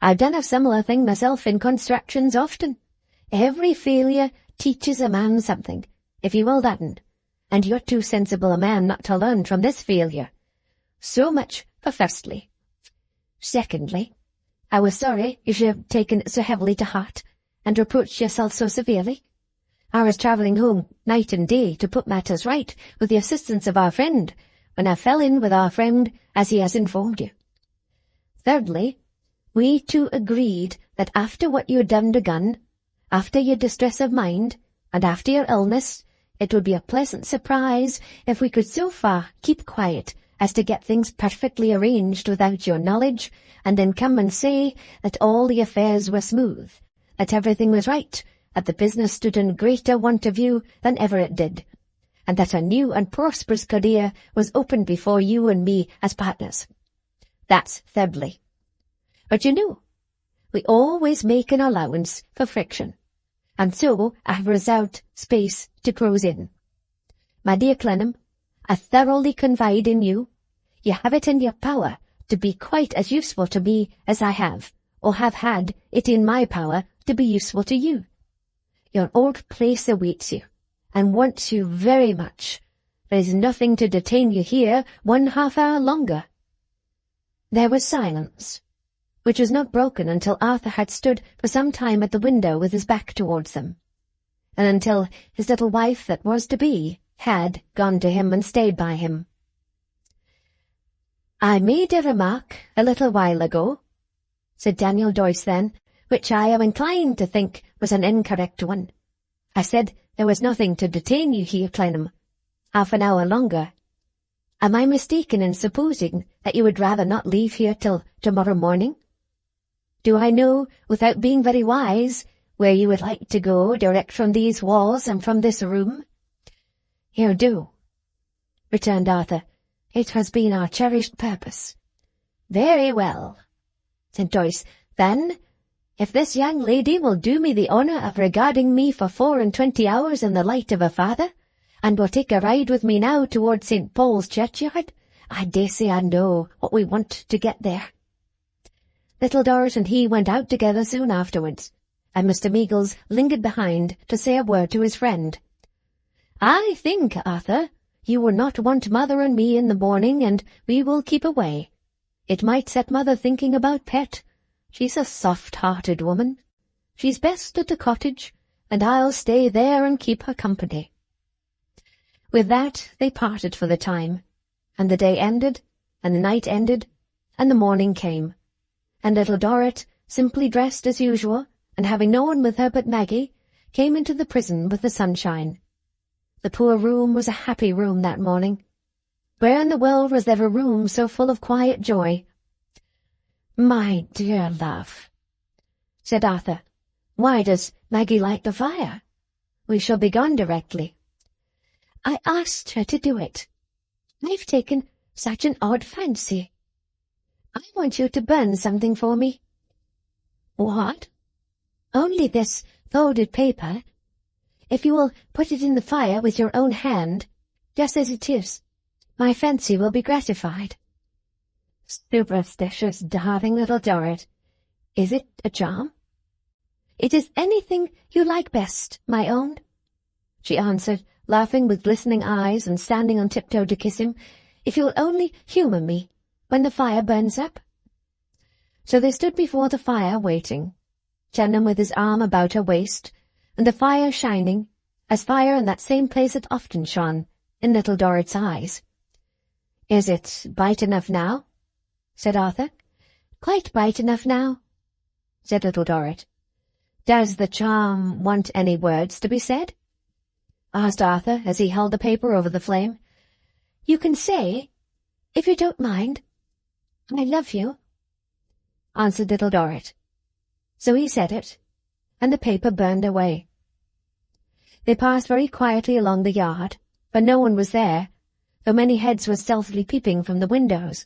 I've done a similar thing myself in constructions often. Every failure teaches a man something, if you will that, and you're too sensible a man not to learn from this failure. So much for firstly. Secondly, I was sorry you should have taken it so heavily to heart, and reproach yourself so severely? I was travelling home night and day to put matters right with the assistance of our friend, when I fell in with our friend as he has informed you. Thirdly, we two agreed that after what you had undergone, after your distress of mind, and after your illness, it would be a pleasant surprise if we could so far keep quiet as to get things perfectly arranged without your knowledge, and then come and say that all the affairs were smooth, that everything was right, that the business stood in greater want of you than ever it did, and that a new and prosperous career was opened before you and me as partners. That's thirdly. But you know, we always make an allowance for friction, and so I have reserved space to close in. My dear Clennam, I thoroughly confide in you. You have it in your power to be quite as useful to me as I have, or have had it in my power to be useful to you. Your old place awaits you, and wants you very much. There is nothing to detain you here 1/2 hour longer. There was silence, which was not broken until Arthur had stood for some time at the window with his back towards them, and until his little wife that was to be had gone to him and stayed by him. "I made a remark a little while ago," said Daniel Doyce then, "which I am inclined to think was an incorrect one. I said there was nothing to detain you here, Clennam, 1/2 an hour longer. Am I mistaken in supposing that you would rather not leave here till tomorrow morning? Do I know, without being very wise, where you would like to go direct from these walls and from this room?" "You do," returned Arthur. "It has been our cherished purpose." "Very well," said Doyce. "Then, if this young lady will do me the honour of regarding me for 24 hours in the light of a father, and will take a ride with me now towards St. Paul's churchyard, I daresay I know what we want to get there." Little Dorrit and he went out together soon afterwards, and Mr. Meagles lingered behind to say a word to his friend. "I think, Arthur, you will not want Mother and me in the morning, and we will keep away. It might set Mother thinking about Pet. She's a soft-hearted woman. She's best at the cottage, and I'll stay there and keep her company." With that they parted for the time, and the day ended, and the night ended, and the morning came, and Little Dorrit, simply dressed as usual, and having no one with her but Maggie, came into the prison with the sunshine. The poor room was a happy room that morning. Where in the world was there a room so full of quiet joy? "My dear love," said Arthur, "why does Maggie light the fire? We shall be gone directly." "I asked her to do it. I've taken such an odd fancy. I want you to burn something for me." "What?" "Only this folded paper. If you will put it in the fire with your own hand, just as it is, my fancy will be gratified." "Superstitious, darling Little Dorrit. Is it a charm?" "It is anything you like best, my own," she answered, laughing with glistening eyes and standing on tiptoe to kiss him. "If you will only humour me when the fire burns up." So they stood before the fire waiting, Clennam with his arm about her waist, and the fire shining, as fire in that same place had often shone, in Little Dorrit's eyes. "Is it bright enough now?" said Arthur. "Quite bright enough now," said Little Dorrit. "Does the charm want any words to be said?" asked Arthur as he held the paper over the flame. "You can say, if you don't mind, 'I love you,'" answered Little Dorrit. So he said it, and the paper burned away. They passed very quietly along the yard, but no one was there, though many heads were stealthily peeping from the windows.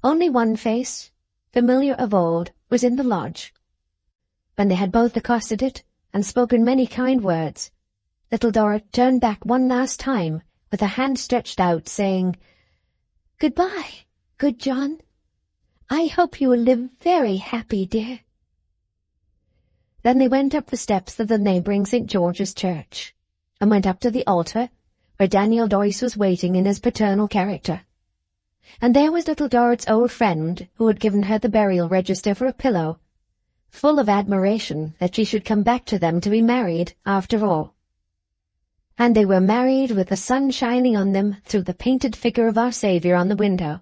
Only one face, familiar of old, was in the lodge. When they had both accosted it, and spoken many kind words, Little Dorrit turned back one last time, with her hand stretched out, saying, "Goodbye, good John. I hope you will live very happy, dear." Then they went up the steps of the neighbouring St. George's Church, and went up to the altar, where Daniel Doyce was waiting in his paternal character. And there was Little Dorrit's old friend, who had given her the burial register for a pillow, full of admiration that she should come back to them to be married after all. And they were married with the sun shining on them through the painted figure of our Saviour on the window.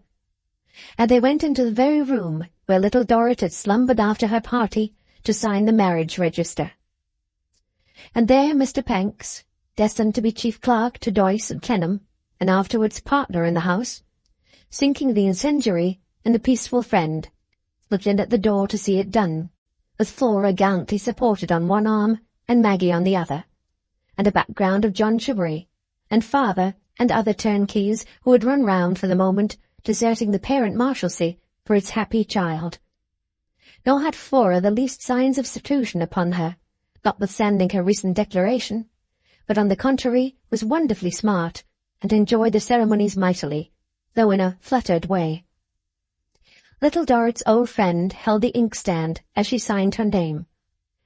And they went into the very room where little Dorrit had slumbered after her party to sign the marriage register. And there Mr. Panks, destined to be chief clerk to Doyce and Clennam, and afterwards partner in the house, sinking the incendiary and the peaceful friend, looked in at the door to see it done, with Flora gallantly supported on one arm and Maggie on the other, and a background of John Shivery, and father and other turnkeys who had run round for the moment, deserting the parent Marshalsea for its happy child. Nor had Flora the least signs of seclusion upon her, notwithstanding her recent declaration, but on the contrary was wonderfully smart, and enjoyed the ceremonies mightily, though in a fluttered way. Little Dorrit's old friend held the inkstand as she signed her name,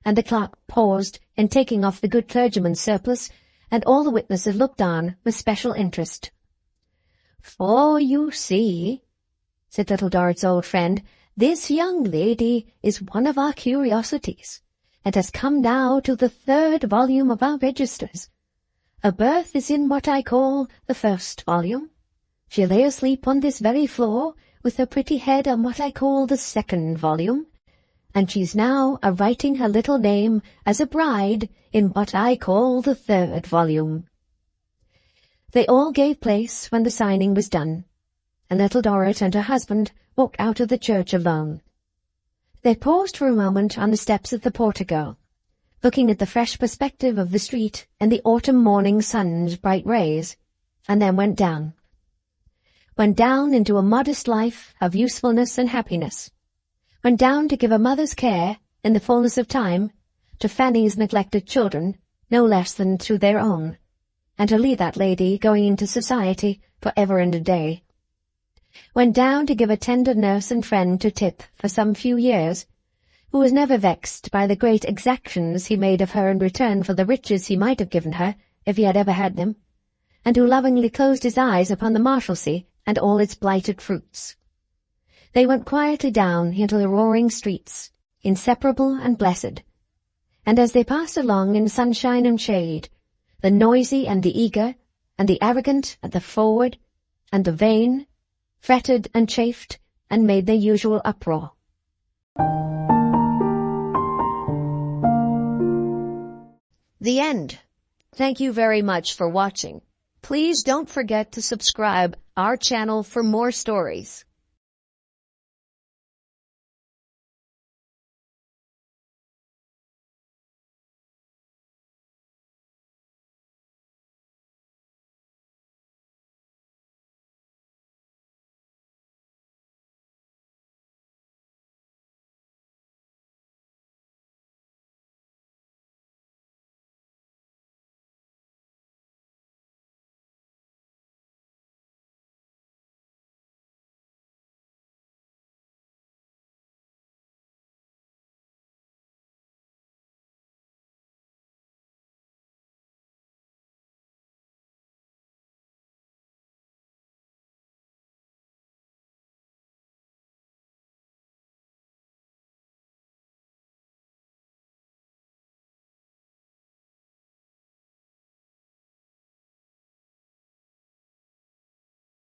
and the clerk paused in taking off the good clergyman's surplice, and all the witnesses looked on with special interest. "For you see," said Little Dorrit's old friend, "this young lady is one of our curiosities, and has come now to the 3rd volume of our registers. Her birth is in what I call the 1st volume. She lay asleep on this very floor, with her pretty head on what I call the 2nd volume, and she's now a-writing her little name as a bride in what I call the 3rd volume." They all gave place when the signing was done, and Little Dorrit and her husband walked out of the church alone. They paused for a moment on the steps of the portico, looking at the fresh perspective of the street and the autumn morning sun's bright rays, and then went down into a modest life of usefulness and happiness, went down to give a mother's care, in the fullness of time, to Fanny's neglected children, no less than to their own, and to leave that lady going into society for ever and a day. Went down to give a tender nurse and friend to Tip for some few years, who was never vexed by the great exactions he made of her in return for the riches he might have given her if he had ever had them, and who lovingly closed his eyes upon the Marshalsea and all its blighted fruits. They went quietly down into the roaring streets, inseparable and blessed, and as they passed along in sunshine and shade, the noisy and the eager, and the arrogant and the forward, and the vain, fretted and chafed, and made their usual uproar. The end. Thank you very much for watching. Please don't forget to subscribe our channel for more stories.